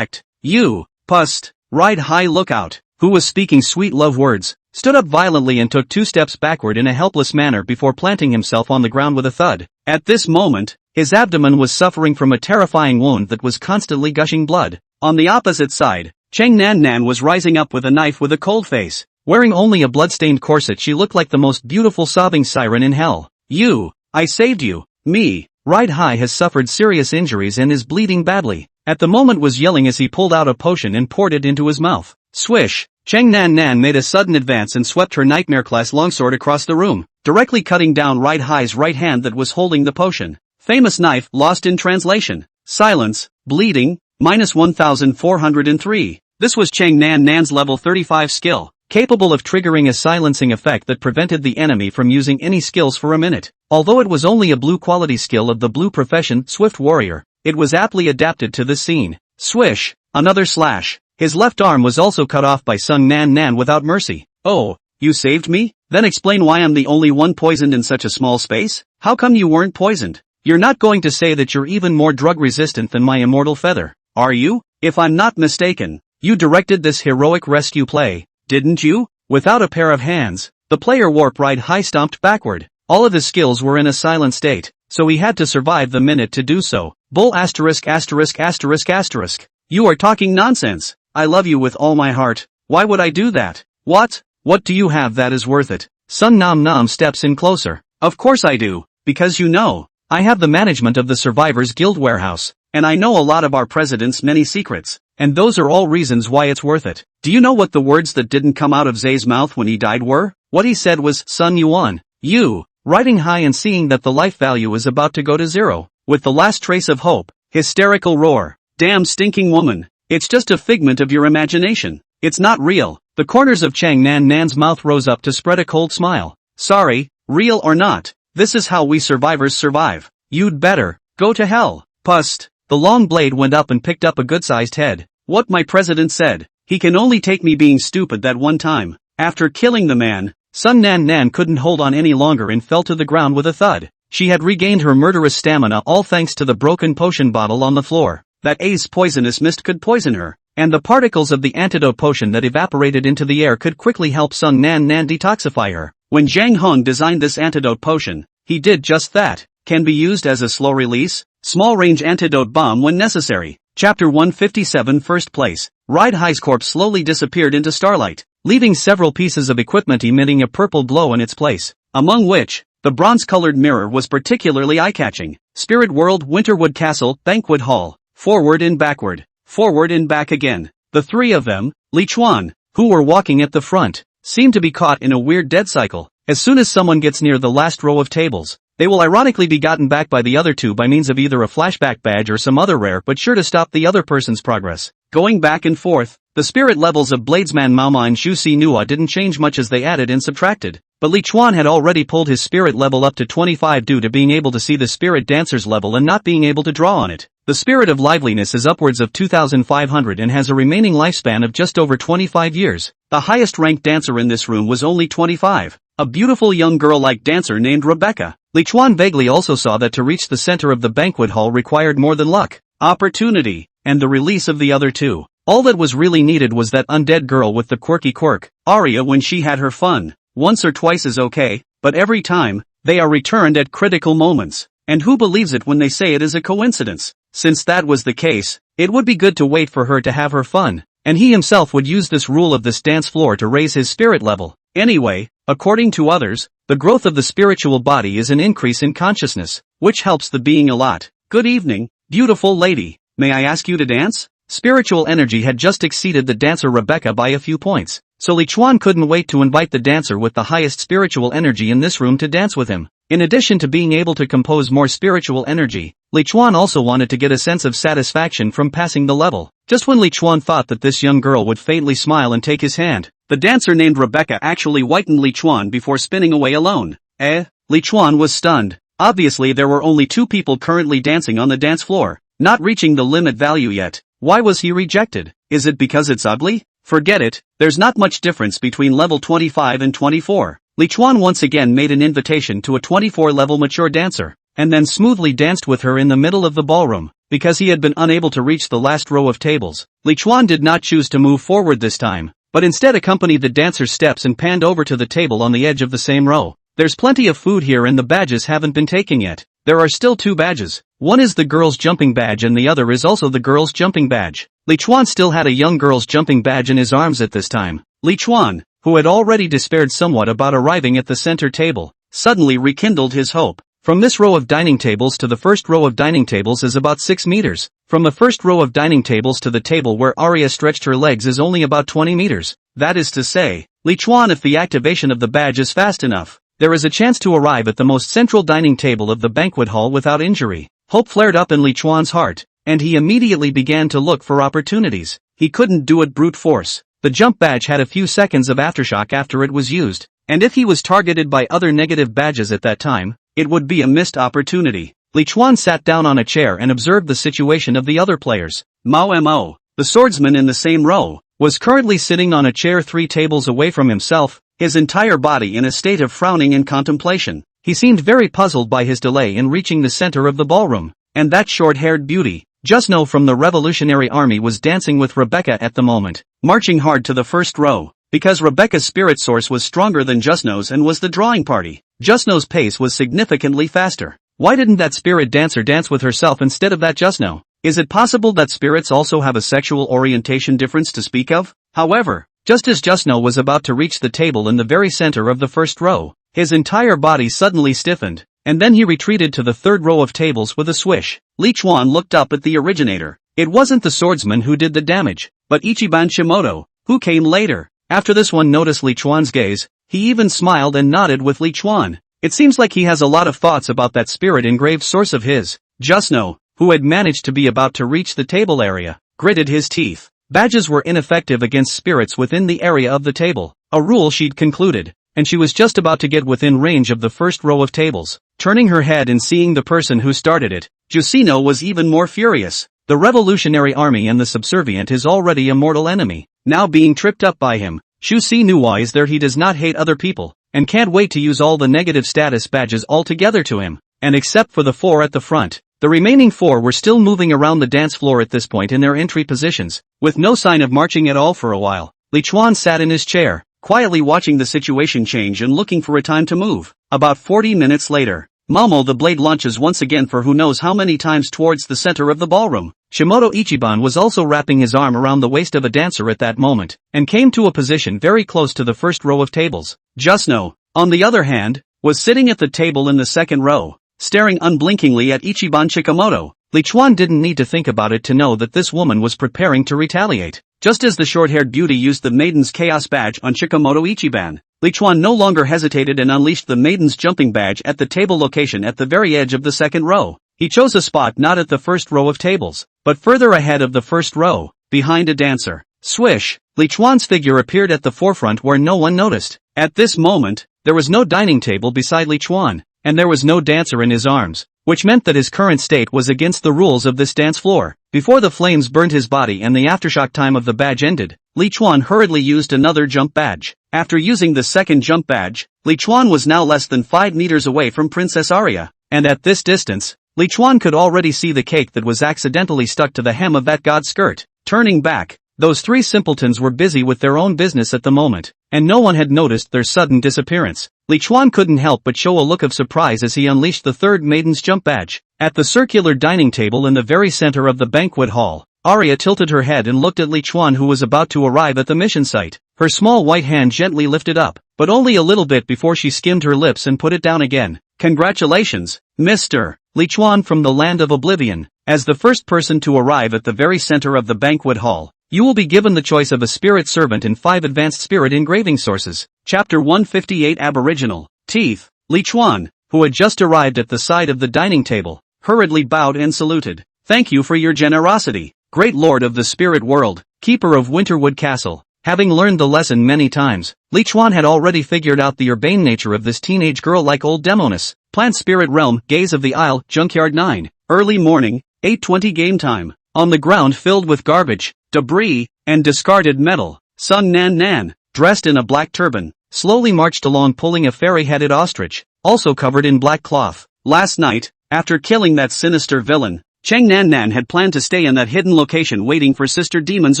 [SPEAKER 3] you. Pust. Ride High Lookout, who was speaking sweet love words, stood up violently and took 2 steps backward in a helpless manner before planting himself on the ground with a thud. At this moment, his abdomen was suffering from a terrifying wound that was constantly gushing blood. On the opposite side, Chang Nan Nan was rising up with a knife with a cold face. Wearing only a blood-stained corset, she looked like the most beautiful sobbing siren in hell. You, I saved you. Me. Ride High has suffered serious injuries and is bleeding badly. At the moment was yelling as he pulled out a potion and poured it into his mouth. Swish! Chang Nan Nan made a sudden advance and swept her nightmare-class longsword across the room, directly cutting down Ride High's right hand that was holding the potion. Famous knife lost in translation. Silence. Bleeding. Minus 1403. This was Chang Nan Nan's level 35 skill, capable of triggering a silencing effect that prevented the enemy from using any skills for a minute. Although it was only a blue quality skill of the blue profession, Swift Warrior, it was aptly adapted to this scene. Swish! Another slash. His left arm was also cut off by Sung Nan Nan without mercy. Oh, you saved me? Then explain why I'm the only one poisoned in such a small space? How come you weren't poisoned? You're not going to say that you're even more drug resistant than my immortal feather, are you? If I'm not mistaken, you directed this heroic rescue play, didn't you? Without a pair of hands, the player Warp Ride High stomped backward. All of his skills were in a silent state, so he had to survive the minute to do so. Bull asterisk asterisk asterisk asterisk. You are talking nonsense. I love you with all my heart. Why would I do that? What? What do you have that is worth it? Sun Nam Nam steps in closer. Of course I do, because you know, I have the management of the Survivors Guild warehouse, and I know a lot of our president's many secrets, and those are all reasons why it's worth it. Do you know what the words that didn't come out of Zay's mouth when he died were? What he said was, Sun Yuan, you, riding high and seeing that the life value is about to go to zero, with the last trace of hope, hysterical roar. Damn stinking woman, it's just a figment of your imagination. It's not real. The corners of Chang Nan Nan's mouth rose up to spread a cold smile. Sorry, real or not, this is how we survivors survive. You'd better go to hell. Pust. The long blade went up and picked up a good-sized head. What my president said. He can only take me being stupid that one time. After killing the man, Sun Nan Nan couldn't hold on any longer and fell to the ground with a thud. She had regained her murderous stamina all thanks to the broken potion bottle on the floor. That A's poisonous mist could poison her, and the particles of the antidote potion that evaporated into the air could quickly help Sun Nan Nan detoxify her. When Zhang Hong designed this antidote potion, he did just that. Can be used as a slow-release, small-range antidote bomb when necessary. Chapter 157 First Place. Ride High's corpse slowly disappeared into starlight, leaving several pieces of equipment emitting a purple glow in its place, among which, the bronze-colored mirror was particularly eye-catching. Spirit World, Winterwood Castle, Banquet Hall. Forward and backward, forward and back again. The three of them, Li Chuan, who were walking at the front, seemed to be caught in a weird dead cycle. As soon as someone gets near the last row of tables, they will ironically be gotten back by the other two by means of either a flashback badge or some other rare but sure to stop the other person's progress. Going back and forth, the spirit levels of Bladesman Maoma and Shu Si Nua didn't change much as they added and subtracted, but Li Chuan had already pulled his spirit level up to 25 due to being able to see the spirit dancer's level and not being able to draw on it. The spirit of liveliness is upwards of 2,500 and has a remaining lifespan of just over 25 years. The highest ranked dancer in this room was only 25, a beautiful young girl-like dancer named Rebecca.
[SPEAKER 1] Li Chuan vaguely also saw that to reach the center of the banquet hall required more than luck, opportunity, and the release of the other two. All that was really needed was that undead girl with the quirky quirk, Arya, when she had her fun. Once or twice is okay, but every time, they are returned at critical moments. And who believes it when they say it is a coincidence? Since that was the case, it would be good to wait for her to have her fun, and he himself would use this rule of this dance floor to raise his spirit level. Anyway, according to others, the growth of the spiritual body is an increase in consciousness, which helps the being a lot. Good evening, beautiful lady. May I ask you to dance? Spiritual energy had just exceeded the dancer Rebecca by a few points, so Li Chuan couldn't wait to invite the dancer with the highest spiritual energy in this room to dance with him. In addition to being able to compose more spiritual energy, Li Chuan also wanted to get a sense of satisfaction from passing the level. Just when Li Chuan thought that this young girl would faintly smile and take his hand, the dancer named Rebecca actually whitened Li Chuan before spinning away alone. Li Chuan was stunned. Obviously there were only two people currently dancing on the dance floor, not reaching the limit value yet. Why was he rejected? Is it because it's ugly? Forget it, there's not much difference between level 25 and 24. Li Chuan once again made an invitation to a 24-level mature dancer, and then smoothly danced with her in the middle of the ballroom. Because he had been unable to reach the last row of tables, Li Chuan did not choose to move forward this time, but instead accompanied the dancer's steps and panned over to the table on the edge of the same row. There's plenty of food here and the badges haven't been taken yet. There are still two badges. One is the girl's jumping badge and the other is also the girl's jumping badge. Li Chuan still had a young girl's jumping badge in his arms at this time. Li Chuan, who had already despaired somewhat about arriving at the center table, suddenly rekindled his hope. From this row of dining tables to the first row of dining tables is about 6 meters. From the first row of dining tables to the table where Arya stretched her legs is only about 20 meters. That is to say, Li Chuan, if the activation of the badge is fast enough, there is a chance to arrive at the most central dining table of the banquet hall without injury. Hope flared up in Li Chuan's heart, and he immediately began to look for opportunities. He couldn't do it brute force. The jump badge had a few seconds of aftershock after it was used, and if he was targeted by other negative badges at that time, it would be a missed opportunity. Li Chuan sat down on a chair and observed the situation of the other players. Mao Mo, the swordsman in the same row, was currently sitting on a chair 3 tables away from himself, his entire body in a state of frowning and contemplation. He seemed very puzzled by his delay in reaching the center of the ballroom, and that short-haired beauty, Jusno from the Revolutionary Army, was dancing with Rebecca at the moment, marching hard to the first row. Because Rebecca's spirit source was stronger than Jusno's and was the drawing party, Jusno's pace was significantly faster. Why didn't that spirit dancer dance with herself instead of that Jusno? Is it possible that spirits also have a sexual orientation difference to speak of? However, just as Jusno was about to reach the table in the very center of the first row, his entire body suddenly stiffened, and then he retreated to the third row of tables with a swish. Li Chuan looked up at the originator. It wasn't the swordsman who did the damage, but Ichiban Shimoto, who came later. After this one noticed Li Chuan's gaze, he even smiled and nodded with Li Chuan. It seems like he has a lot of thoughts about that spirit-engraved source of his. Jusno, who had managed to be about to reach the table area, gritted his teeth. Badges were ineffective against spirits within the area of the table, a rule she'd concluded, and she was just about to get within range of the first row of tables. Turning her head and seeing the person who started it, Jusino was even more furious. The Revolutionary Army and the subservient is already a mortal enemy, now being tripped up by him. Shu Si Nuwa is there. He does not hate other people, and can't wait to use all the negative status badges altogether to him. And except for the 4 at the front, the remaining 4 were still moving around the dance floor at this point in their entry positions, with no sign of marching at all for a while. Li Chuan sat in his chair, quietly watching the situation change and looking for a time to move. About 40 minutes later, Momo the blade launches once again for who knows how many times towards the center of the ballroom. Shimoto Ichiban was also wrapping his arm around the waist of a dancer at that moment, and came to a position very close to the first row of tables. Jusno, on the other hand, was sitting at the table in the second row, staring unblinkingly at Ichiban Chikamoto. Li Chuan didn't need to think about it to know that this woman was preparing to retaliate. Just as the short-haired beauty used the Maiden's Chaos badge on Chikamoto Ichiban, Li Chuan no longer hesitated and unleashed the Maiden's Jumping badge at the table location at the very edge of the second row. He chose a spot not at the first row of tables, but further ahead of the first row, behind a dancer. Swish! Li Chuan's figure appeared at the forefront where no one noticed. At this moment, there was no dining table beside Li Chuan, and there was no dancer in his arms, which meant that his current state was against the rules of this dance floor. Before the flames burned his body and the aftershock time of the badge ended, Li Chuan hurriedly used another jump badge.
[SPEAKER 2] After using the second jump badge, Li Chuan was now less than 5 meters away from Princess Arya, and at this distance, Li Chuan could already see the cake that was accidentally stuck to the hem of that god's skirt. Turning back, those three simpletons were busy with their own business at the moment, and no one had noticed their sudden disappearance. Li Chuan couldn't help but show a look of surprise as he unleashed the third maiden's jump badge. At the circular dining table in the very center of the banquet hall, Arya tilted her head and looked at Li Chuan, who was about to arrive at the mission site. Her small white hand gently lifted up, but only a little bit before she skimmed her lips and put it down again. Congratulations, Mr. Li Chuan from the land of Oblivion. As the first person to arrive at the very center of the banquet hall, you will be given the choice of a spirit servant and 5 advanced spirit engraving sources. Chapter 158 Aboriginal Teeth. Li Chuan, who had just arrived at the side of the dining table, hurriedly bowed and saluted. Thank you for your generosity, great lord of the spirit world, keeper of Winterwood Castle. Having learned the lesson many times, Li Chuan had already figured out the urbane nature of this teenage girl like old Demonis. Plant Spirit Realm, Gaze of the Isle, Junkyard 9. Early morning, 8:20 game time. On the ground filled with garbage, debris, and discarded metal, Sun Nan Nan, dressed in a black turban, slowly marched along pulling a fairy-headed ostrich, also covered in black cloth. Last night, after killing that sinister villain, Cheng Nan Nan had planned to stay in that hidden location waiting for Sister Demon's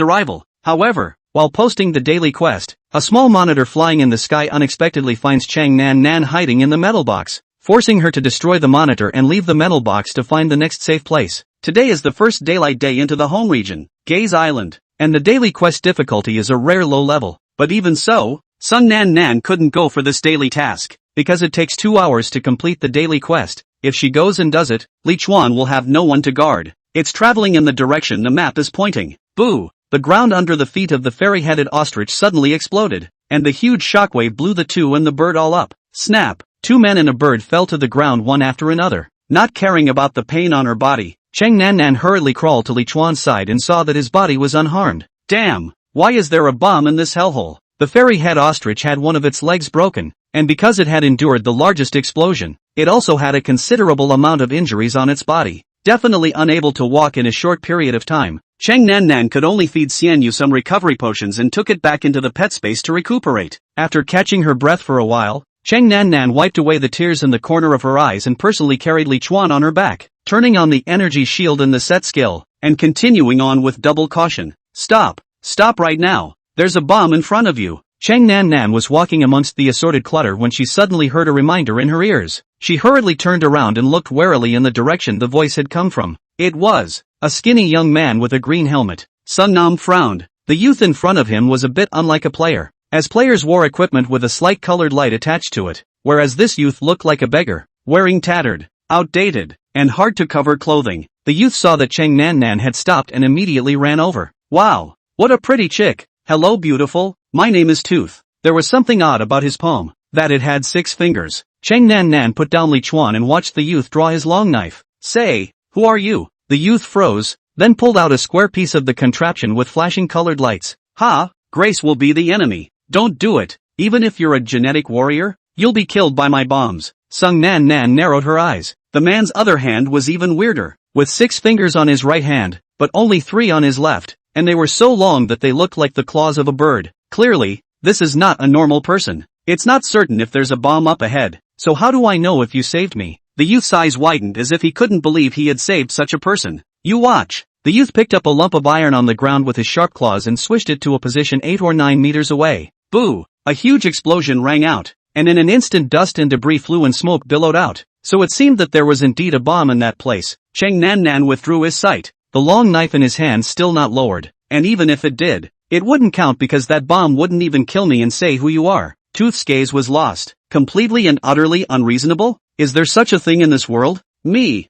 [SPEAKER 2] arrival. However, while posting the daily quest, a small monitor flying in the sky unexpectedly finds Cheng Nan Nan hiding in the metal box, forcing her to destroy the monitor and leave the metal box to find the next safe place. Today is the first daylight day into the home region, Gaze Island, and the daily quest difficulty is a rare low level. But even so, Sun Nan Nan couldn't go for this daily task, because it takes 2 hours to complete the daily quest. If she goes and does it, Li Chuan will have no one to guard. It's traveling in the direction the map is pointing. Boo! The ground under the feet of the fairy-headed ostrich suddenly exploded, and the huge shockwave blew the two and the bird all up. Snap! 2 men and a bird fell to the ground one after another. Not caring about the pain on her body, Cheng Nan Nan hurriedly crawled to Li Chuan's side and saw that his body was unharmed. Damn! Why is there a bomb in this hellhole? The fairy-head ostrich had one of its legs broken, and because it had endured the largest explosion, it also had a considerable amount of injuries on its body. Definitely unable to walk in a short period of time, Cheng Nan Nan could only feed Xianyu some recovery potions and took it back into the pet space to recuperate. After catching her breath for a while, Cheng Nan Nan wiped away the tears in the corner of her eyes and personally carried Li Chuan on her back, turning on the energy shield in the set skill, and continuing on with double caution. Stop! Stop right now! There's a bomb in front of you! Cheng Nan Nan was walking amongst the assorted clutter when she suddenly heard a reminder in her ears. She hurriedly turned around and looked warily in the direction the voice had come from. It was a skinny young man with a green helmet. Sun Nam frowned. The youth in front of him was a bit unlike a player, as players wore equipment with a slight colored light attached to it, whereas this youth looked like a beggar, wearing tattered, outdated, and hard-to-cover clothing. The youth saw that Cheng Nan Nan had stopped and immediately ran over. Wow! What a pretty chick! Hello beautiful, my name is Tooth. There was something odd about his palm, that it had 6 fingers. Cheng Nan Nan put down Li Chuan and watched the youth draw his long knife. Say, who are you? The youth froze, then pulled out a square piece of the contraption with flashing colored lights. Ha! Grace will be the enemy. Don't do it. Even if you're a genetic warrior, you'll be killed by my bombs. Sung Nan Nan narrowed her eyes. The man's other hand was even weirder, with 6 fingers on his right hand, but only 3 on his left, and they were so long that they looked like the claws of a bird. Clearly, this is not a normal person. It's not certain if there's a bomb up ahead, so how do I know if you saved me? The youth's eyes widened as if he couldn't believe he had saved such a person. You watch. The youth picked up a lump of iron on the ground with his sharp claws and swished it to a position 8 or 9 meters away. Boo! A huge explosion rang out, and in an instant dust and debris flew and smoke billowed out. So it seemed that there was indeed a bomb in that place. Cheng Nan Nan withdrew his sight, the long knife in his hand still not lowered, and even if it did, it wouldn't count because that bomb wouldn't even kill me and say who you are. Tooth's gaze was lost. Completely and utterly unreasonable? Is there such a thing in this world? My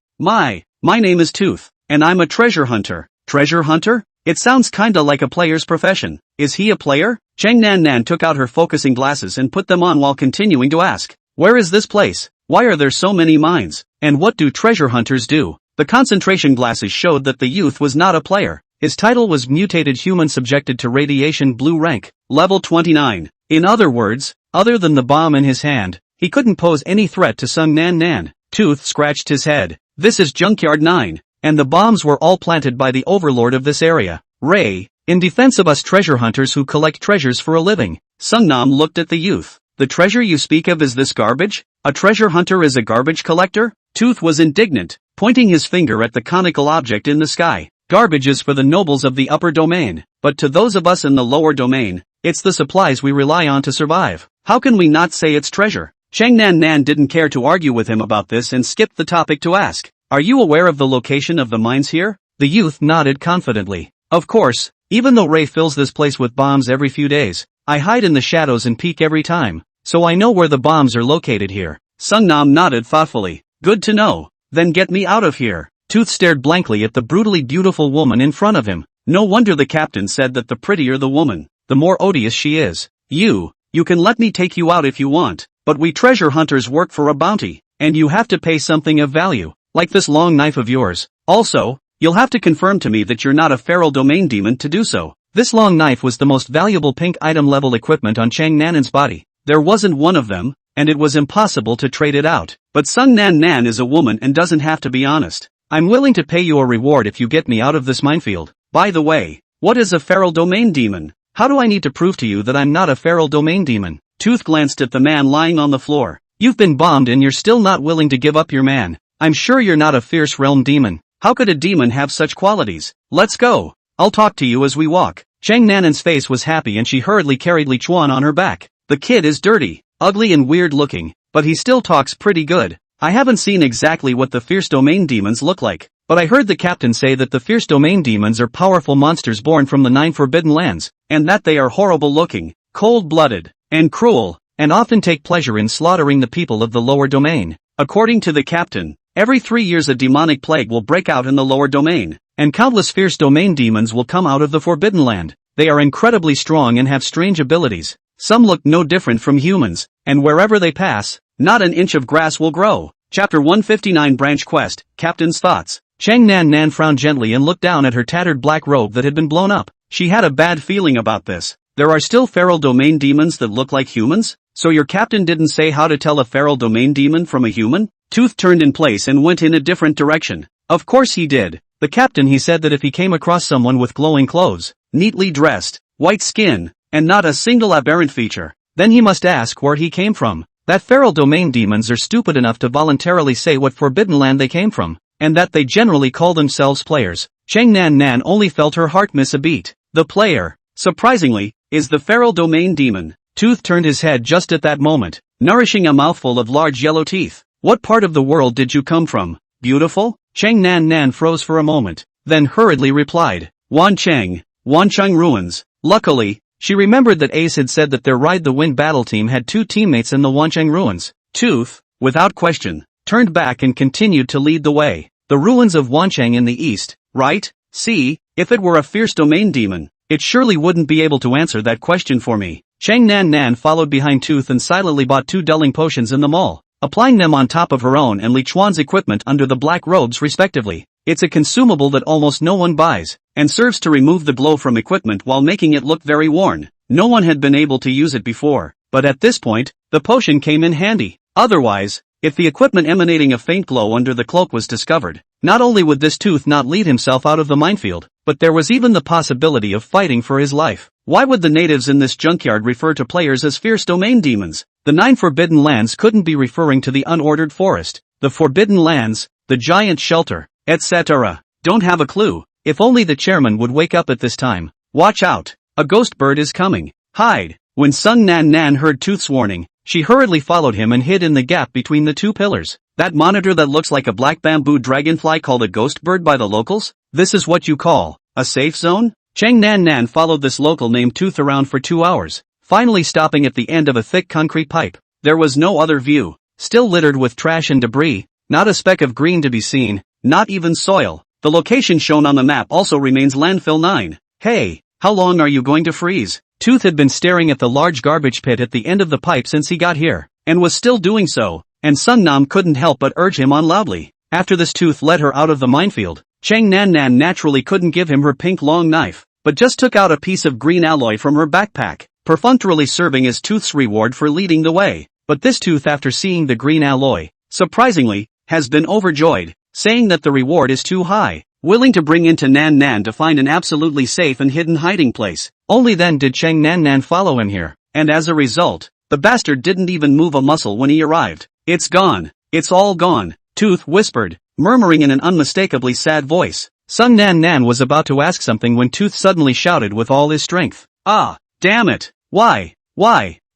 [SPEAKER 2] name is Tooth, and I'm a treasure hunter. Treasure hunter? It sounds kinda like a player's profession. Is he a player? Cheng Nan Nan took out her focusing glasses and put them on while continuing to ask. Where is this place? Why are there so many mines? And what do treasure hunters do? The concentration glasses showed that the youth was not a player. His title was Mutated Human Subjected to Radiation Blue Rank, Level 29. In other words, other than the bomb in his hand, he couldn't pose any threat to Sung Nan Nan. Tooth scratched his head. This is Junkyard 9, and the bombs were all planted by the overlord of this area, Ray,
[SPEAKER 1] In defense of us treasure hunters who collect treasures for a living.
[SPEAKER 2] Sungnam looked at the youth. The treasure you speak of is this garbage? A treasure hunter is a garbage collector? Tooth was indignant, pointing his finger at the conical object in the sky. Garbage is for the nobles of the upper domain, but to those of us in the lower domain, it's the supplies we rely on to survive. How can we not say it's treasure? Chang Nan Nan didn't care to argue with him about this and skipped the topic to ask, "Are you aware of the location of the mines here?"
[SPEAKER 1] The youth nodded confidently. Of course, even though Ray fills this place with bombs every few days, I hide in the shadows and peek every time, so I know where the bombs are located here.
[SPEAKER 2] Sungnam nodded thoughtfully. Good to know. Then get me out of here.
[SPEAKER 1] Tooth stared blankly at the brutally beautiful woman in front of him.
[SPEAKER 2] No wonder the captain said that the prettier the woman, the more odious she is. You can let me take you out if you want, but we treasure hunters work for a bounty, and you have to pay something of value, like this long knife of yours. Also, you'll have to confirm to me that you're not a feral domain demon to do so.
[SPEAKER 1] This long knife was the most valuable pink item level equipment on Chang Nanan's body. There wasn't one of them, and it was impossible to trade it out.
[SPEAKER 2] But Sung Nan Nan is a woman and doesn't have to be honest.
[SPEAKER 1] I'm willing to pay you a reward if you get me out of this minefield.
[SPEAKER 2] By the way, what is a feral domain demon?
[SPEAKER 1] How do I need to prove to you that I'm not a feral domain demon?
[SPEAKER 2] Tooth glanced at the man lying on the floor.
[SPEAKER 1] You've been bombed and you're still not willing to give up your man. I'm sure you're not a fierce realm demon.
[SPEAKER 2] How could a demon have such qualities? Let's go. I'll talk to you as we walk.
[SPEAKER 1] Chang Nanan's face was happy and she hurriedly carried Li Chuan on her back.
[SPEAKER 2] The kid is dirty, ugly and weird looking, but he still talks pretty good. I haven't seen exactly what the fierce domain demons look like,
[SPEAKER 1] but I heard the captain say that the fierce domain demons are powerful monsters born from the 9 forbidden lands,
[SPEAKER 2] and that they are horrible looking, cold-blooded, and cruel,
[SPEAKER 1] and often take pleasure in slaughtering the people of the lower domain.
[SPEAKER 2] According to the captain, every 3 years a demonic plague will break out in the lower domain,
[SPEAKER 1] and countless fierce domain demons will come out of the forbidden land. They are incredibly strong and have strange abilities. Some look no different from humans, and wherever they pass,
[SPEAKER 2] not an inch of grass will grow. Chapter 159 Branch Quest, Captain's Thoughts.
[SPEAKER 1] Chang Nan Nan frowned gently and looked down at her tattered black robe that had been blown up.
[SPEAKER 2] She had a bad feeling about this. There are still feral domain demons that look like humans? So your captain didn't say how to tell a feral domain demon from a human? Tooth turned in place and went in a different direction. Of course he did.
[SPEAKER 1] The captain, he said that if he came across someone with glowing clothes,
[SPEAKER 2] neatly dressed, white skin, and not a single aberrant feature,
[SPEAKER 1] then he must ask where he came from. That feral domain demons are stupid enough to voluntarily say what forbidden land they came from, and that they generally call themselves players. Chang Nan Nan only felt her heart miss a beat.
[SPEAKER 2] The player, surprisingly, is the feral domain demon.
[SPEAKER 1] Tooth turned his head just at that moment,
[SPEAKER 2] nourishing a mouthful of large yellow teeth. What part of the world did you come from? Beautiful?
[SPEAKER 1] Chang Nan Nan froze for a moment, then hurriedly replied,
[SPEAKER 2] Wancheng ruins.
[SPEAKER 1] Luckily, she remembered that Ace had said that their Ride the Wind battle team had 2 teammates in the Wancheng ruins.
[SPEAKER 2] Tooth, without question,
[SPEAKER 1] turned back and continued to lead the way. The ruins of Wancheng in the east, right?
[SPEAKER 2] See, if it were a fierce domain demon,
[SPEAKER 1] it surely wouldn't be able to answer that question for me. Chang Nan Nan followed behind Tooth and silently bought 2 dulling potions in the mall, applying them on top of her own and Li Chuan's equipment under the black robes respectively. It's a consumable that almost no one buys,
[SPEAKER 2] and serves to remove the glow from equipment while making it look very worn. No one had been able to use it before,
[SPEAKER 1] but at this point, the potion came in handy.
[SPEAKER 2] Otherwise, if the equipment emanating a faint glow under the cloak was discovered,
[SPEAKER 1] not only would this Tooth not lead himself out of the minefield, but there was even the possibility of fighting for his life.
[SPEAKER 2] Why would the natives in this junkyard refer to players as fierce domain demons?
[SPEAKER 1] The 9 forbidden lands couldn't be referring to the unordered forest, the forbidden lands, the giant shelter, etc.
[SPEAKER 2] Don't have a clue.
[SPEAKER 1] If only the chairman would wake up at this time.
[SPEAKER 2] Watch out. A ghost bird is coming. Hide. When Sung Nan Nan heard Tooth's warning,
[SPEAKER 1] she hurriedly followed him and hid in the gap between the 2 pillars.
[SPEAKER 2] That monitor that looks like a black bamboo dragonfly called a ghost bird by the locals? This is what you call a safe zone?
[SPEAKER 1] Chang Nan Nan followed this local named Tooth around for 2 hours, finally stopping at the end of a thick concrete pipe.
[SPEAKER 2] There was no other view.
[SPEAKER 1] Still littered with trash and debris, not a speck of green to be seen,
[SPEAKER 2] not even soil. The location shown on the map also remains Landfill 9.
[SPEAKER 1] Hey,
[SPEAKER 2] how long are you going to freeze?
[SPEAKER 1] Tooth had been staring at the large garbage pit at the end of the pipe since he got here,
[SPEAKER 2] and was still doing so, and Sun Nam couldn't help but urge him on loudly.
[SPEAKER 1] After this Tooth led her out of the minefield,
[SPEAKER 2] Chang Nan Nan naturally couldn't give him her pink long knife, but just took out a piece of green alloy from her backpack, perfunctorily serving as Tooth's reward for leading the way.
[SPEAKER 1] But this Tooth, after seeing the green alloy,
[SPEAKER 2] surprisingly, has been overjoyed, saying that the reward is too high. willing to bring into Nan Nan to find an absolutely safe and hidden hiding place.
[SPEAKER 1] Only then did Chang Nan Nan follow him here.
[SPEAKER 2] And as a result, the bastard didn't even move a muscle when he arrived. It's gone. It's all gone, Tooth whispered, murmuring in an unmistakably sad voice.
[SPEAKER 1] Sung Nan Nan was about to ask something when Tooth suddenly shouted with all his strength.
[SPEAKER 2] Ah, damn it. Why?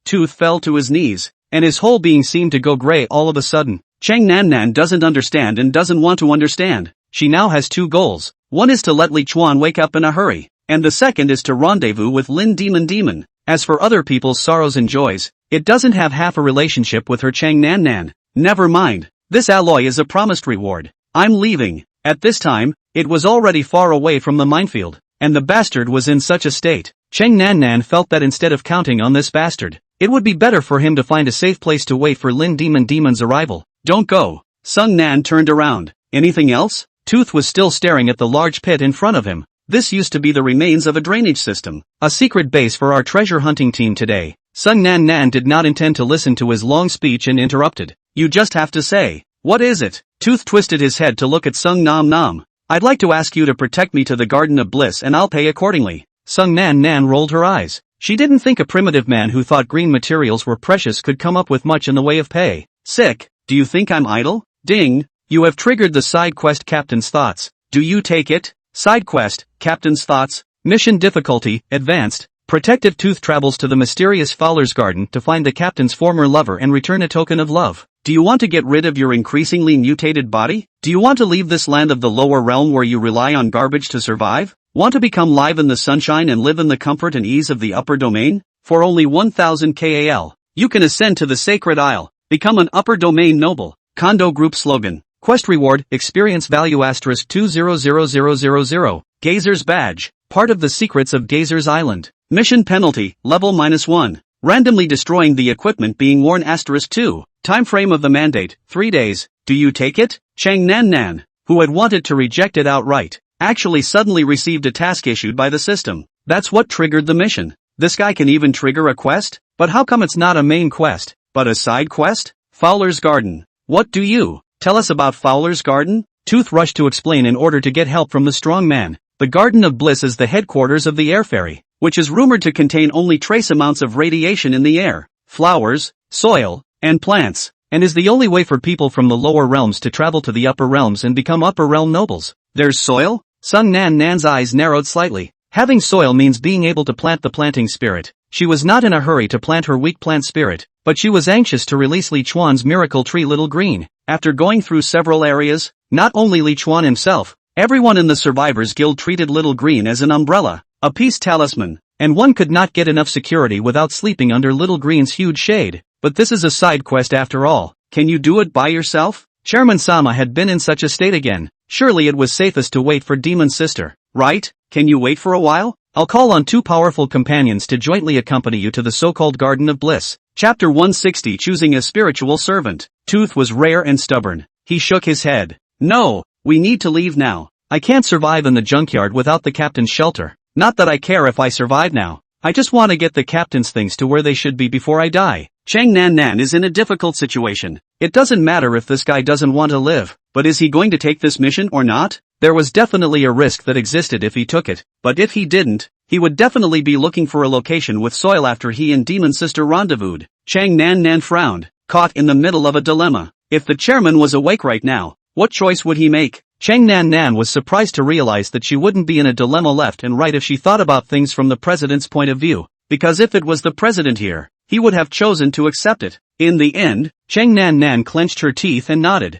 [SPEAKER 2] Tooth fell to his knees,
[SPEAKER 1] and his whole being seemed to go gray all of a sudden.
[SPEAKER 2] Chang Nan Nan doesn't understand and doesn't want to understand.
[SPEAKER 1] She now has two goals.
[SPEAKER 2] One is to let Li Chuan wake up in a hurry, and the second is to rendezvous with Lin Demon.
[SPEAKER 1] As for other people's sorrows and joys, it doesn't have half a relationship with her Chang Nan Nan.
[SPEAKER 2] Never mind. This alloy is a promised reward. I'm leaving.
[SPEAKER 1] At this time, it was already far away from the minefield, and the bastard was in such a state. Chang Nan Nan felt that instead of counting on this bastard, it would be better for him to find a safe place to wait for Lin Demon's arrival.
[SPEAKER 2] Don't go. Sung Nan turned around. Anything else?
[SPEAKER 1] Tooth was still staring at the large pit in front of him.
[SPEAKER 2] This used to be the remains of a drainage system.
[SPEAKER 1] A secret base for our treasure hunting team today. Sung Nan Nan did not intend to listen to his long speech and interrupted.
[SPEAKER 2] You just have to say. What is it? Tooth twisted his head to look at Sung Nam. I'd like to ask you to protect me to the Garden of Bliss and I'll pay accordingly.
[SPEAKER 1] Sung Nan Nan rolled her eyes. She didn't think a primitive man who thought green materials were precious could come up with much in the way of pay.
[SPEAKER 2] Sick. Do you think I'm idle? Ding.
[SPEAKER 1] You have triggered the side quest Captain's Thoughts.
[SPEAKER 2] Do you take it? Side quest, Captain's Thoughts.
[SPEAKER 1] Mission difficulty, advanced. Protective Tooth travels to the mysterious Fowler's Garden to find the captain's former lover and return a token of love.
[SPEAKER 2] Do you want to get rid of your increasingly mutated body? Do you want to leave this land of the lower realm where you rely on garbage to survive? Want to become live in the sunshine and live in the comfort and ease of the upper domain? For only 1000 KAL, you can ascend to the Sacred Isle. Become an upper domain noble. Kondo Group slogan.
[SPEAKER 1] Quest reward, experience value *200000. Gazer's Badge, part of the secrets of Gazer's Island.
[SPEAKER 2] Mission penalty, level -1. Randomly destroying the equipment being worn *2. Time frame of the mandate, 3 days. Do you take it? Chang Nan Nan, who had wanted to reject it outright, actually suddenly received a task issued by the system. That's what triggered the mission. This guy can even trigger a quest?
[SPEAKER 1] But how come it's not a main quest,
[SPEAKER 2] but a side quest? Fowler's Garden. What do you tell us about Fowler's Garden?
[SPEAKER 1] Tooth rushed to explain in order to get help from the strong man. The Garden of Bliss is the headquarters of the air fairy,
[SPEAKER 2] which is rumored to contain only trace amounts of radiation in the air, flowers, soil, and plants,
[SPEAKER 1] and is the only way for people from the lower realms to travel to the upper realms and become upper realm nobles.
[SPEAKER 2] There's soil?
[SPEAKER 1] Sung Nan Nan's eyes narrowed slightly. Having soil means being able to plant the planting spirit. She was not in a hurry to plant her weak plant spirit, but she was anxious to release Li Chuan's miracle tree Little Green.
[SPEAKER 2] After going through several areas,
[SPEAKER 1] not only Li Chuan himself,
[SPEAKER 2] everyone in the Survivors Guild treated Little Green as an umbrella, a peace talisman,
[SPEAKER 1] and one could not get enough security without sleeping under Little Green's huge shade. But this is a side quest after all.
[SPEAKER 2] Can you do it by yourself?
[SPEAKER 1] Chairman Sama had been in such a state again. Surely it was safest to wait for Demon's sister,
[SPEAKER 2] right? Can you wait for a while?
[SPEAKER 1] I'll call on 2 powerful companions to jointly accompany you to the so-called Garden of Bliss.
[SPEAKER 2] Chapter 160 Choosing a Spiritual Servant. Tooth was rare and stubborn. He shook his head. No, we need to leave now.
[SPEAKER 1] I can't survive in the junkyard without the captain's shelter. Not that I care if I survive now. I just want to get the captain's things to where they should be before I die.
[SPEAKER 2] Chang Nan Nan is in a difficult situation.
[SPEAKER 1] It doesn't matter if this guy doesn't want to live,
[SPEAKER 2] but is he going to take this mission or not?
[SPEAKER 1] There was definitely a risk that existed if he took it,
[SPEAKER 2] but if he didn't, he would definitely be looking for a location with soil after he and Demon's sister rendezvoused. Chang Nan Nan frowned, caught in the middle of a dilemma. If the chairman was awake right now, what choice would he make?
[SPEAKER 1] Chang Nan Nan was surprised to realize that she wouldn't be in a dilemma left and right if she thought about things from the president's point of view, because if it was the president here, he would have chosen to accept it. In the end,
[SPEAKER 2] Chang Nan Nan clenched her teeth and nodded.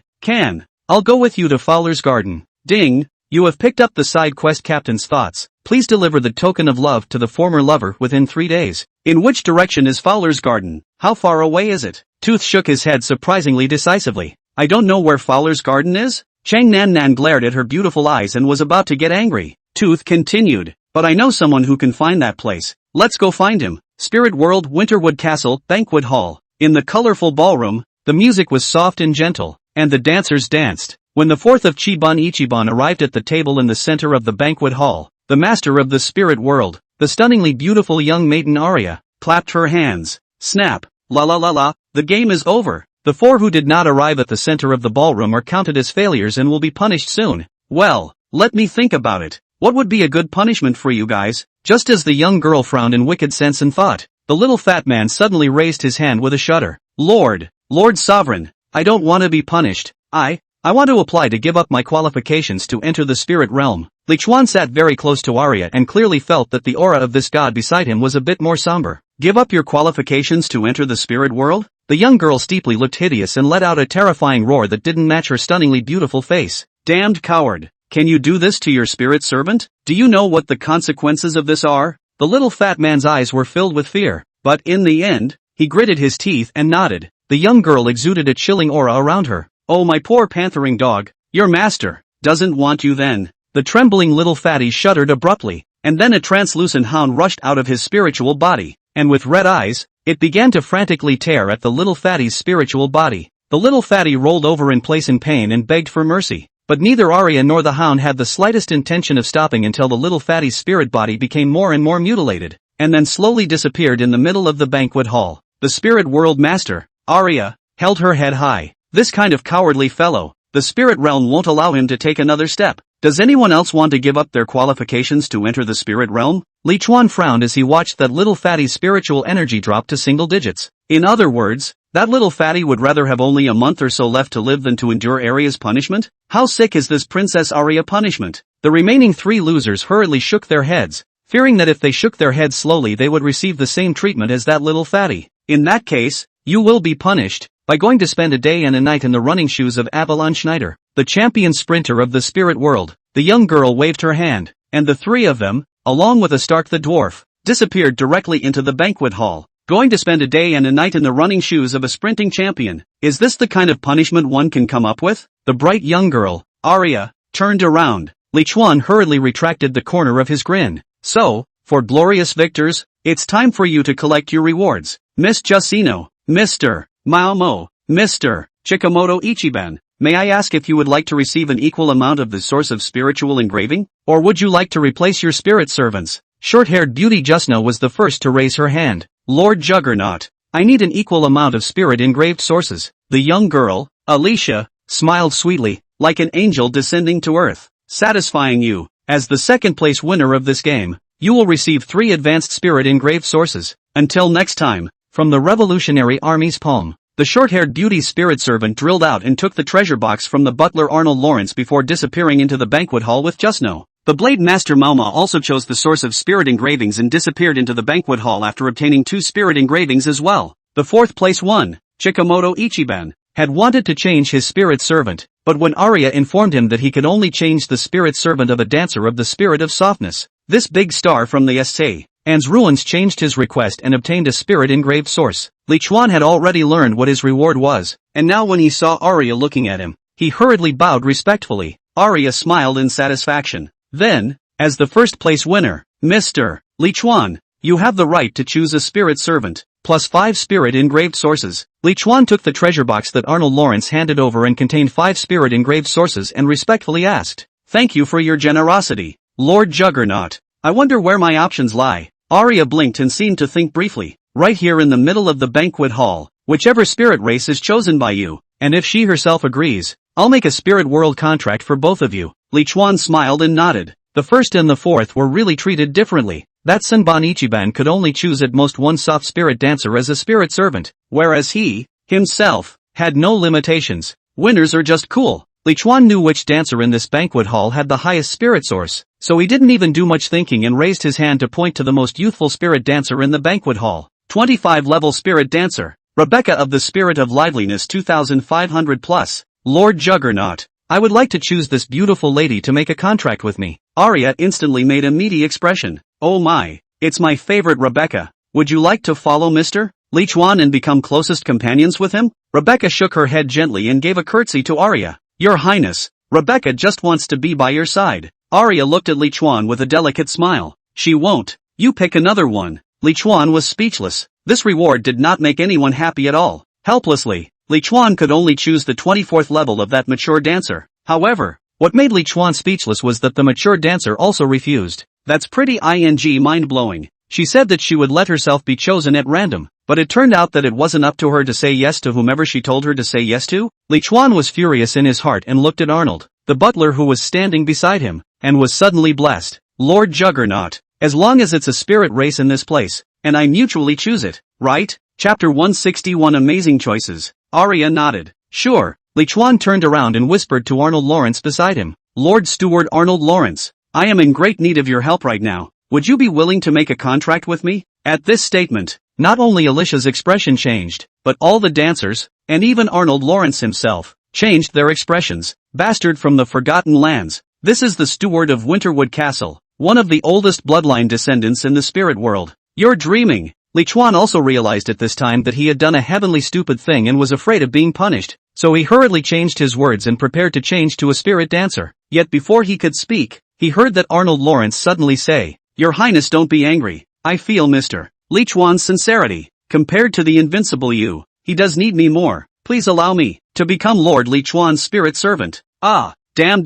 [SPEAKER 1] I'll go with you to Fowler's Garden.
[SPEAKER 2] Ding,
[SPEAKER 1] you have picked up the side quest Captain's Thoughts. Please deliver the token of love to the former lover within 3 days.
[SPEAKER 2] In which direction is Fowler's Garden? How far away is it?
[SPEAKER 1] Tooth shook his head surprisingly decisively.
[SPEAKER 2] I don't know where Fowler's Garden is? Chang Nan Nan glared at her beautiful eyes and was about to get angry. Tooth continued, but I know someone who can find that place. Let's go find him. Spirit World Winterwood Castle Banquet Hall. In the colorful ballroom,
[SPEAKER 1] the music was soft and gentle, and the dancers danced. When the 4th of Chiban Ichiban arrived at the table in the center of the banquet hall, the master of the spirit world, the stunningly beautiful young maiden Arya,
[SPEAKER 2] clapped her hands. Snap. La la la la, the game is over.
[SPEAKER 1] The 4 who did not arrive at the center of the ballroom are counted as failures and will be punished soon.
[SPEAKER 2] Well, let me think about it. What would be a good punishment for you guys?
[SPEAKER 1] Just as the young girl frowned in wicked sense and thought, the little fat man suddenly raised his hand with a shudder.
[SPEAKER 2] Lord Sovereign, I don't want to be punished. I want to apply to give up my qualifications to enter the spirit realm.
[SPEAKER 1] Li Chuan sat very close to Arya and clearly felt that the aura of this god beside him was a bit more somber.
[SPEAKER 2] Give up your qualifications to enter the spirit world?
[SPEAKER 1] The young girl steeply looked hideous and let out a terrifying roar that didn't match her stunningly beautiful face.
[SPEAKER 2] Damned coward. Can you do this to your spirit servant? Do you know what the consequences of this are?
[SPEAKER 1] The little fat man's eyes were filled with fear,
[SPEAKER 2] but in the end, he gritted his teeth and nodded.
[SPEAKER 1] The young girl exuded a chilling aura around her.
[SPEAKER 2] Oh my poor panthering dog, your master doesn't want you then.
[SPEAKER 1] The trembling little fatty shuddered abruptly,
[SPEAKER 2] and then a translucent hound rushed out of his spiritual body,
[SPEAKER 1] and with red eyes, it began to frantically tear at the little fatty's spiritual body. The little fatty rolled over in place in pain and begged for mercy. But neither Arya nor the hound had the slightest intention of stopping until the little fatty's spirit body became more and more mutilated, and then slowly disappeared in the middle of the banquet hall.
[SPEAKER 2] The spirit world master, Arya, held her head high. This kind of cowardly fellow, the spirit realm won't allow him to take another step. Does anyone else want to give up their qualifications to enter the spirit realm?
[SPEAKER 1] Li Chuan frowned as he watched that little fatty's spiritual energy drop to single digits.
[SPEAKER 2] In other words, that little fatty would rather have only a month or so left to live than to endure Arya's punishment? How sick is this Princess Arya punishment?
[SPEAKER 1] The remaining three losers hurriedly shook their heads, fearing that if they shook their heads slowly they would receive the same treatment as that little fatty.
[SPEAKER 2] In that case,
[SPEAKER 1] you will be punished by going to spend a day and a night in the running shoes of Avalon Schneider, the champion sprinter of the spirit world.
[SPEAKER 2] The young girl waved her hand, and the three of them, along with Stark the dwarf, disappeared directly into the banquet hall. Going to spend a day and a night in the running shoes of a sprinting champion. Is this the kind of punishment one can come up with?
[SPEAKER 1] The bright young girl,
[SPEAKER 2] Arya, turned around.
[SPEAKER 1] Li Chuan hurriedly retracted the corner of his grin.
[SPEAKER 2] So, for glorious victors, it's time for you to collect your rewards. Miss Jusino, Mr. Maomo, Mr. Chikamoto Ichiban, may I ask if you would like to receive an equal amount of the source of spiritual engraving?
[SPEAKER 1] Or would you like to replace your spirit servants? Short-haired beauty Jusno was the first to raise her hand.
[SPEAKER 2] Lord Juggernaut, I need an equal amount of spirit engraved sources. The young girl, Alicia, smiled sweetly, like an angel descending to earth. Satisfying you, as the second place winner of this game, you will receive 3 advanced spirit engraved sources. Until next time,
[SPEAKER 1] from the Revolutionary Army's palm.
[SPEAKER 2] The short-haired beauty's spirit servant drilled out and took the treasure box from the butler Arnold Lawrence before disappearing into the banquet hall with Jusno. The Blade Master Mauma also chose the source of spirit engravings and disappeared into the banquet hall after obtaining 2 spirit engravings as well. The 4th place one, Chikamoto Ichiban, had wanted to change his spirit servant, but when Arya informed him that he could only change the spirit servant of a dancer of the spirit of softness, this big star from the S.A. Anne's ruins changed his request and obtained a spirit engraved source. Li Chuan had already learned what his reward was, and now when he saw Arya looking at him, he hurriedly bowed respectfully. Arya smiled in satisfaction. Then, as the first place winner, Mr. Li Chuan, you have the right to choose a spirit servant, plus 5 spirit engraved sources. Li Chuan took the treasure box that Arnold Lawrence handed over and contained 5 spirit engraved sources and respectfully asked, "Thank you for your generosity, Lord Juggernaut. I wonder where my options lie." Arya blinked and seemed to think briefly. Right here in the middle of the banquet hall, whichever spirit race is chosen by you, and if she herself agrees, I'll make a spirit world contract for both of you. Li Chuan smiled and nodded. The first and the fourth were really treated differently. That Senban Ichiban could only choose at most one soft spirit dancer as a spirit servant, whereas he, himself, had no limitations. Winners are just cool. Li Chuan knew which dancer in this banquet hall had the highest spirit source, so he didn't even do much thinking and raised his hand to point to the most youthful spirit dancer in the banquet hall. 25 level spirit dancer, Rebecca of the Spirit of Liveliness 2500 plus. Lord Juggernaut, I would like to choose this beautiful lady to make a contract with me. Arya instantly made a meaty expression. Oh my, it's my favorite Rebecca. Would you like to follow Mr. Li Chuan and become closest companions with him? Rebecca shook her head gently and gave a curtsy to Arya. Your Highness, Rebecca just wants to be by your side. Arya looked at Li Chuan with a delicate smile. She won't. You pick another one. Li Chuan was speechless. This reward did not make anyone happy at all. Helplessly, Li Chuan could only choose the 24th level of that mature dancer. However, what made Li Chuan speechless was that the mature dancer also refused. That's pretty mind-blowing. She said that she would let herself be chosen at random, but it turned out that it wasn't up to her to say yes to whomever she told her to say yes to. Li Chuan was furious in his heart and looked at Arnold.
[SPEAKER 3] the butler who was standing beside him, and was suddenly blessed. Lord Juggernaut. As long as it's a spirit race in this place, and I mutually choose it, right? Chapter 161 Amazing Choices. Arya nodded. Sure. Li Chuan turned around and whispered to Arnold Lawrence beside him. Lord Steward Arnold Lawrence, I am in great need of your help right now. Would you be willing to make a contract with me? At this statement, not only Alicia's expression changed, but all the dancers, and even Arnold Lawrence himself, changed their expressions. Bastard from the Forgotten Lands. This is the steward of Winterwood Castle, one of the oldest bloodline descendants in the spirit world. You're dreaming. Li Chuan also realized at this time that he had done a heavenly stupid thing and was afraid of being punished, so he hurriedly changed his words and prepared to change to a spirit dancer. Yet before he could speak, he heard that Arnold Lawrence suddenly say, Your Highness, don't be angry. I feel Mr. Li Chuan's sincerity. Compared to the invincible you, he does need me more. Please allow me to become Lord Li Chuan's spirit servant. Ah, damn.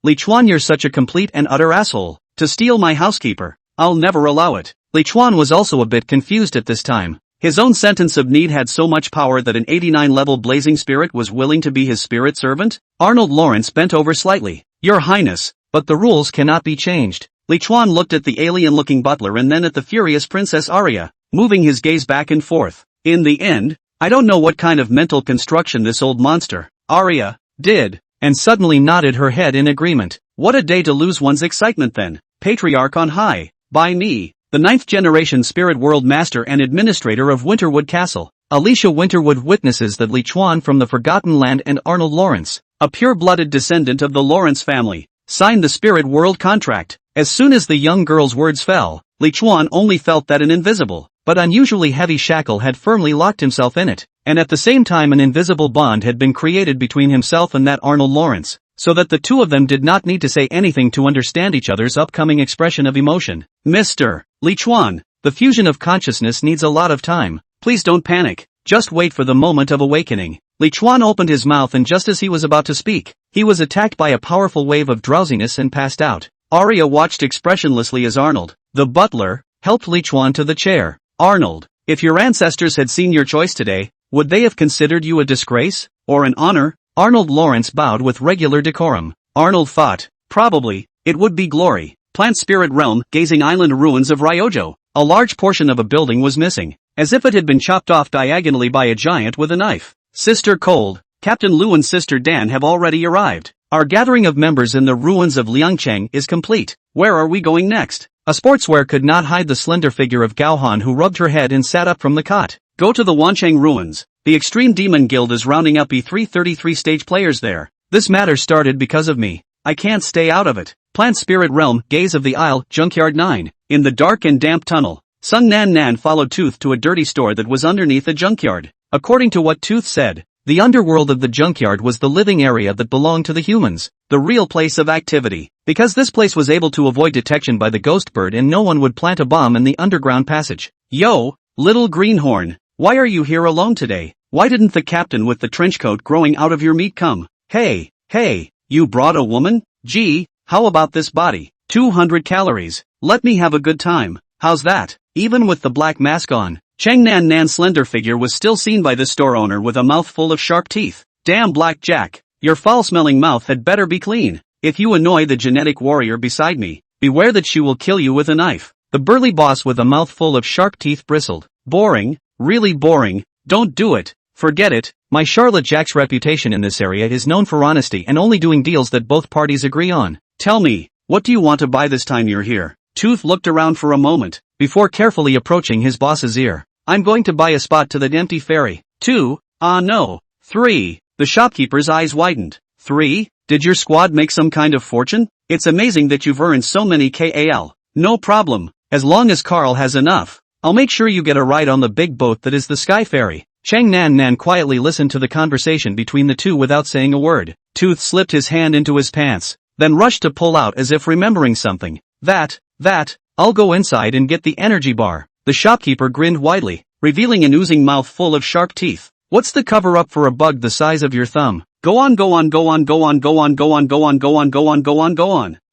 [SPEAKER 3] Li Chuan, you're such a complete and utter asshole. To steal my housekeeper. I'll never allow it. Li Chuan was also a bit confused at this time. His own sentence of need had so much power that an 89-level blazing spirit was willing to be his spirit servant? Arnold Lawrence bent over slightly. Your Highness, but the rules cannot be changed. Li Chuan looked at the alien-looking butler and then at the furious Princess Arya, moving his gaze back and forth. In the end, I don't know what kind of mental construction this old monster, Arya, did, and suddenly nodded her head in agreement. What a day to lose one's excitement then. Patriarch on high. By me, the 9th-generation spirit world master and administrator of Winterwood Castle. Alicia Winterwood witnesses that Li Chuan from the Forgotten Land and Arnold Lawrence, a pure-blooded descendant of the Lawrence family, signed the spirit world contract. As soon as the young girl's words fell, Li Chuan only felt that an invisible, but unusually heavy shackle had firmly locked himself in it, and at the same time an invisible bond had been created between himself and that Arnold Lawrence, so that the two of them did not need to say anything to understand each other's upcoming expression of emotion. Mr. Li Chuan, the fusion of consciousness needs a lot of time. Please don't panic, just wait for the moment of awakening. Li Chuan opened his mouth and just as he was about to speak, he was attacked by a powerful wave of drowsiness and passed out. Arya watched expressionlessly as Arnold, the butler, helped Li Chuan to the chair. Arnold, if your ancestors had seen your choice today, would they have considered you a disgrace, or an honor? Arnold Lawrence bowed with regular decorum. Arnold thought, probably, it would be glory. Plant Spirit Realm, gazing island ruins of Ryojo. A large portion of a building was missing, as if it had been chopped off diagonally by a giant with a knife. Sister Cold, Captain Lu and Sister Dan have already arrived. Our gathering of members in the ruins of Liangcheng is complete. Where are we going next? A sportswear could not hide the slender figure of Gao Han, who rubbed her head and sat up from the cot. Go to the Wancheng ruins. The Extreme Demon Guild is rounding up E333 stage players there. This matter started because of me. I can't stay out of it. Plant Spirit Realm, Gaze of the Isle, Junkyard 9. In the dark and damp tunnel, Sung Nan Nan followed Tooth to a dirty store that was underneath a junkyard. According to what Tooth said, the underworld of the junkyard was the living area that belonged to the humans, the real place of activity. Because this place was able to avoid detection by the ghost bird and no one would plant a bomb in the underground passage. Yo, little greenhorn, why are you here alone today? Why didn't the captain with the trench coat growing out of your meat come? Hey, you brought a woman? Gee, how about this body? 200 calories. Let me have a good time. How's that? Even with the black mask on, Cheng Nan Nan's slender figure was still seen by the store owner with a mouthful of sharp teeth. Damn Black Jack, your foul-smelling mouth had better be clean. If you annoy the genetic warrior beside me, beware that she will kill you with a knife. The burly boss with a mouthful of sharp teeth bristled. Boring, really boring, don't do it, forget it. My Charlotte Jack's reputation in this area is known for honesty and only doing deals that both parties agree on. Tell me, what do you want to buy this time you're here? Tooth looked around for a moment, before carefully approaching his boss's ear. I'm going to buy a spot to that empty ferry. 2, no. 3, the shopkeeper's eyes widened. 3, did your squad make some kind of fortune? It's amazing that you've earned so many KAL. No problem, as long as Carl has enough. I'll make sure you get a ride on the big boat that is the Sky Ferry. Cheng Nan Nan quietly listened to the conversation between the two without saying a word. Tooth slipped his hand into his pants, then rushed to pull out as if remembering something. That, I'll go inside and get the energy bar. The shopkeeper grinned widely, revealing an oozing mouth full of sharp teeth. What's the cover-up for a bug the size of your thumb? Go on.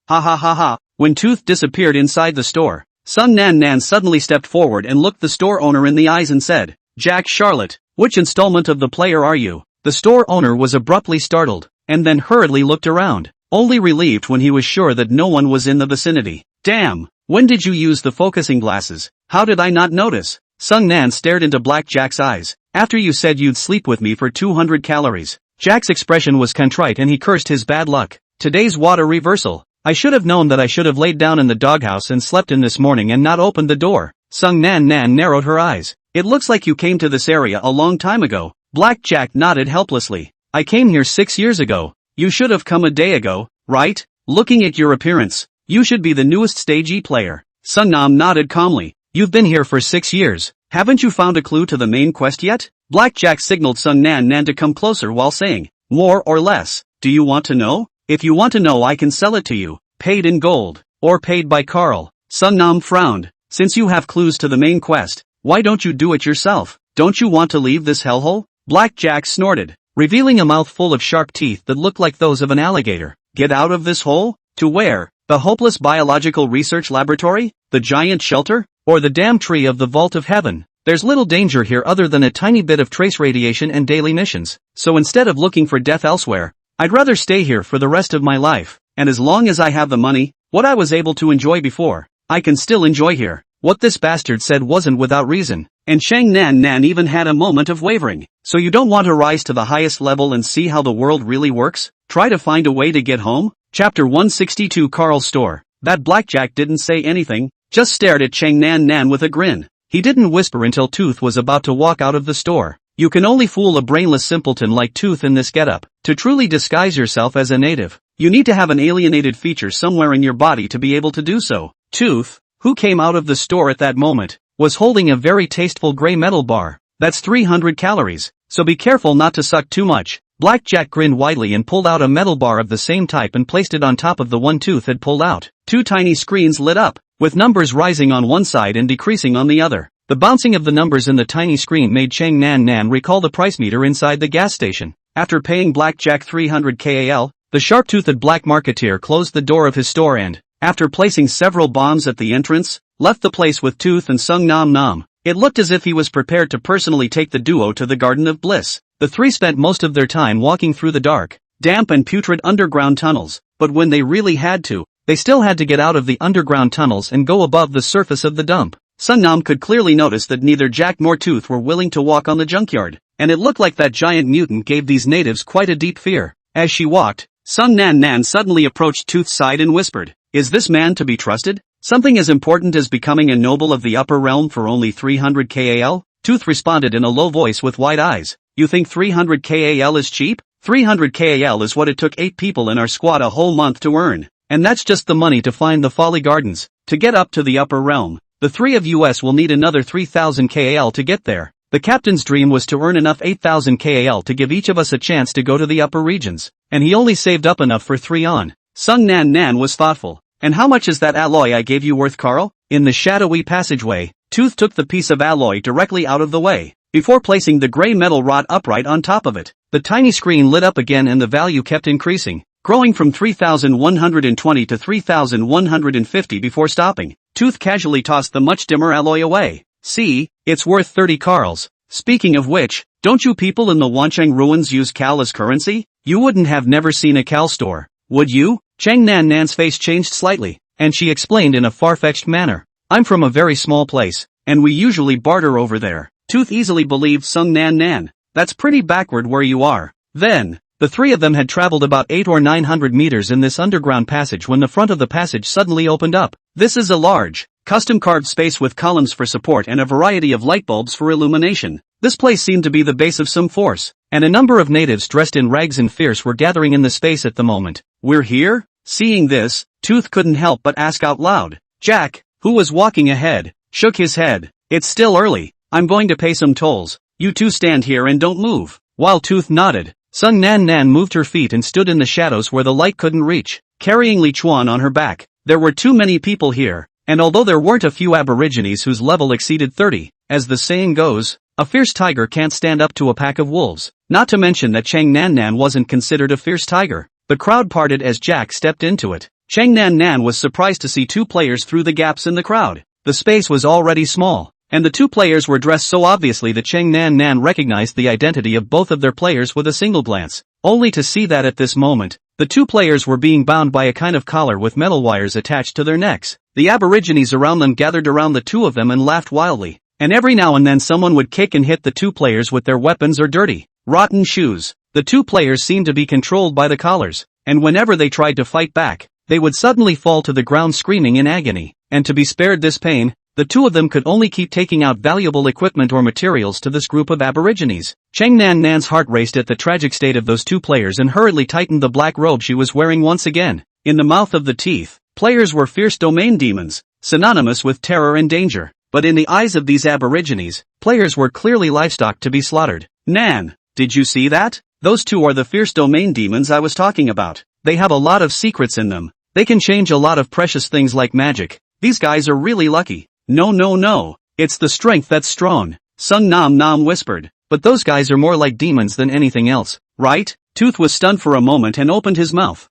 [SPEAKER 3] Ha ha ha ha. When Tooth disappeared inside the store, Sung Nan Nan suddenly stepped forward and looked the store owner in the eyes and said, Jack Charlotte, which installment of the player are you? The store owner was abruptly startled.
[SPEAKER 2] and then hurriedly looked around, only relieved when he was sure that no one was in the vicinity. Damn! When did you use the focusing glasses? How did I not notice? Sung Nan stared into Black Jack's eyes. After you said you'd sleep with me for 200 calories. Jack's expression was contrite and he cursed his bad luck. Today's water reversal. I should have known that I should have laid down in the doghouse and slept in this morning and not opened the door. Sung Nan narrowed her eyes. It looks like you came to this area a long time ago. Black Jack nodded helplessly. I came here 6 years ago. You should have come a day ago, right? Looking at your appearance, you should be the newest stage E player. Sung Nam nodded calmly. You've been here for 6 years. Haven't you found a clue to the main quest yet? Black Jack signaled Sung Nan to come closer while saying, more or less. Do you want to know? If you want to know I can sell it to you, paid in gold, or paid by Carl. Sung Nam frowned. Since you have clues to the main quest, why don't you do it yourself? Don't you want to leave this hellhole? Black Jack snorted, revealing a mouth full of sharp teeth that looked like those of an alligator. Get out of this hole? To where? The hopeless biological research laboratory? The giant shelter? Or the damn tree of the vault of heaven? There's little danger here other than a tiny bit of trace radiation and daily missions. So instead of looking for death elsewhere, I'd rather stay here for the rest of my life. And as long as I have the money, what I was able to enjoy before, I can still enjoy here. What this bastard said wasn't without reason, and Chang Nan even had a moment of wavering. So you don't want to rise to the highest level and see how the world really works? Try to find a way to get home? Chapter 162 Carl's Store. That Blackjack didn't say anything, just stared at Chang Nan with a grin. He didn't whisper until Tooth was about to walk out of the store. You can only fool a brainless simpleton like Tooth in this getup. To truly disguise yourself as a native, you need to have an alienated feature somewhere in your body to be able to do so. Tooth, who came out of the store at that moment, was holding a very tasteful gray metal bar. That's 300 calories, so be careful not to suck too much. Blackjack grinned widely and pulled out a metal bar of the same type and placed it on top of the one Tooth had pulled out. Two tiny screens lit up, with numbers rising on one side and decreasing on the other. The bouncing of the numbers in the tiny screen made Chang Nan recall the price meter inside the gas station. After paying Blackjack 300 KAL, the sharp-toothed black marketeer closed the door of his store and, after placing several bombs at the entrance, left the place with Tooth and Sung Nam. It looked as if he was prepared to personally take the duo to the Garden of Bliss. The three spent most of their time walking through the dark, damp and putrid underground tunnels, but when they really had to, they still had to get out of the underground tunnels and go above the surface of the dump. Sung Nam could clearly notice that neither Jack nor Tooth were willing to walk on the junkyard, and it looked like that giant mutant gave these natives quite a deep fear. As she walked, Sung Nan suddenly approached Tooth's side and whispered, "Is this man to be trusted? Something as important as becoming a noble of the upper realm for only 300 KAL? Tooth responded in a low voice with wide eyes. You think 300 KAL is cheap? 300 KAL is what it took 8 people in our squad a whole month to earn. And that's just the money to find the Folly Gardens. To get up to the upper realm, the three of us will need another 3,000 KAL to get there. The captain's dream was to earn enough 8,000 KAL to give each of us a chance to go to the upper regions. And he only saved up enough for 3 on. Sung Nan was thoughtful. And how much is that alloy I gave you worth, Carl? In the shadowy passageway, Tooth took the piece of alloy directly out of the way, before placing the gray metal rod upright on top of it. The tiny screen lit up again and the value kept increasing, growing from 3,120 to 3,150 before stopping. Tooth casually tossed the much dimmer alloy away. See, it's worth 30 Carls. Speaking of which, don't you people in the Wancheng ruins use Cal as currency? You wouldn't have never seen a Cal store, would you? Chang Nan's face changed slightly, and she explained in a far-fetched manner. I'm from a very small place, and we usually barter over there. Tooth easily believed Sung Nan. That's pretty backward where you are. Then, the three of them had traveled about 800 or 900 meters in this underground passage when the front of the passage suddenly opened up. This is a large, custom-carved space with columns for support and a variety of light bulbs for illumination. This place seemed to be the base of some force, and a number of natives dressed in rags and fierce were gathering in the space at the moment. We're here? Seeing this, Tooth couldn't help but ask out loud. Jack, who was walking ahead, shook his head. It's still early. I'm going to pay some tolls. You two stand here and don't move. While Tooth nodded, Sung Nan moved her feet and stood in the shadows where the light couldn't reach, carrying Li Chuan on her back. There were too many people here, and although there weren't a few aborigines whose level exceeded 30, as the saying goes, a fierce tiger can't stand up to a pack of wolves. Not to mention that Chang Nan wasn't considered a fierce tiger. The crowd parted as Jack stepped into it. Chang Nan was surprised to see 2 players through the gaps in the crowd. The space was already small, and the 2 players were dressed so obviously that Chang Nan recognized the identity of both of their players with a single glance.
[SPEAKER 1] only to see that at this moment, the two players were being bound by a kind of collar with metal wires attached to their necks. The aborigines around them gathered around the two of them and laughed wildly, and every now and then someone would kick and hit the two players with their weapons or dirty, rotten shoes. The two players seemed to be controlled by the collars, and whenever they tried to fight back, they would suddenly fall to the ground screaming in agony, and to be spared this pain, the two of them could only keep taking out valuable equipment or materials to this group of aborigines. Cheng Nan Nan's heart raced at the tragic state of those two players and hurriedly tightened the black robe she was wearing once again. In the mouth of the teeth, players were fierce domain demons, synonymous with terror and danger. But in the eyes of these aborigines, players were clearly livestock to be slaughtered. Nan, did you see that? Those two are the fierce domain demons I was talking about. They have a lot of secrets in them. They can change a lot of precious things like magic. These guys are really lucky. No. It's the strength that's strong, Sung Nam Nam whispered. But those guys are more like demons than anything else, right? Tooth was stunned for a moment and opened his mouth.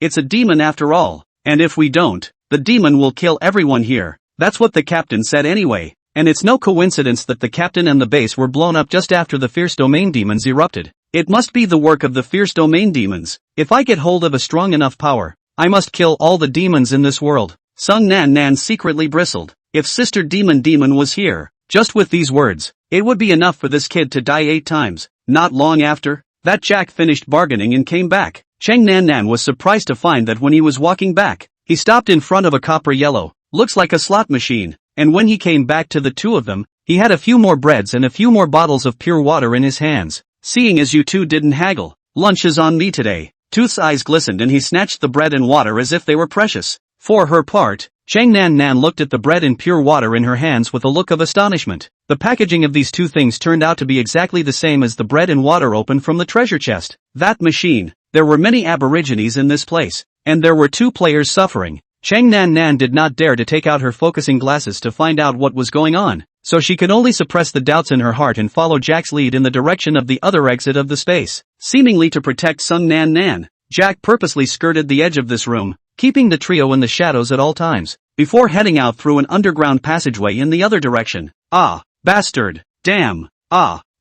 [SPEAKER 1] It's a demon after all. And if we don't, the demon will kill everyone here. That's what the captain said anyway. And it's no coincidence that the captain and the base were blown up just after the fierce domain demons erupted. It must be the work of the fierce domain demons. If I get hold of a strong enough power, I must kill all the demons in this world. Sung Nan Nan secretly bristled. If Sister Demon was here, just with these words, it would be enough for this kid to die 8 times. Not long after that, Jack finished bargaining and came back. Cheng Nan Nan was surprised to find that when he was walking back, he stopped in front of a copper yellow, looks like a slot machine, and when he came back to the two of them, he had a few more breads and a few more bottles of pure water in his hands. Seeing as you two didn't haggle, lunch is on me today. Tooth's eyes glistened and he snatched the bread and water as if they were precious. For her part, Cheng Nan Nan looked at the bread and pure water in her hands with a look of astonishment. The packaging of these two things turned out to be exactly the same as the bread and water opened from the treasure chest. That machine. There were many aborigines in this place, and there were two players suffering. Cheng Nan Nan did not dare to take out her focusing glasses to find out what was going on, so she could only suppress the doubts in her heart and follow Jack's lead in the direction of the other exit of the space. Seemingly to protect Sung Nan Nan, Jack purposely skirted the edge of this room, keeping the trio in the shadows at all times, before heading out through an underground passageway in the other direction. Bastard! Damn!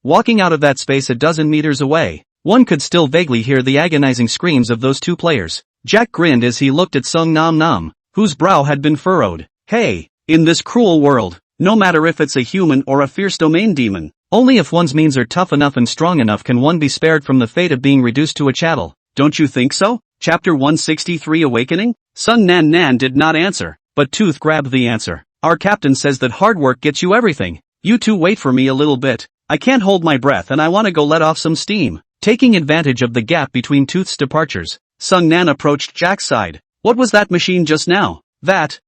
[SPEAKER 1] Walking out of that space a dozen meters away, one could still vaguely hear the agonizing screams of those two players. Jack grinned as he looked at Sung Nam Nam, whose brow had been furrowed. Hey, in this cruel world, no matter if it's a human or a fierce domain demon, only if one's means are tough enough and strong enough can one be spared from the fate of being reduced to a chattel. Don't you think so? Chapter 163 Awakening? Sung Nan Nan did not answer, but Tooth grabbed the answer. Our captain says that hard work gets you everything. You two wait for me a little bit. I can't hold my breath and I want to go let off some steam. Taking advantage of the gap between Tooth's departures, Sung Nan approached Jack's side. What was that machine just now? That,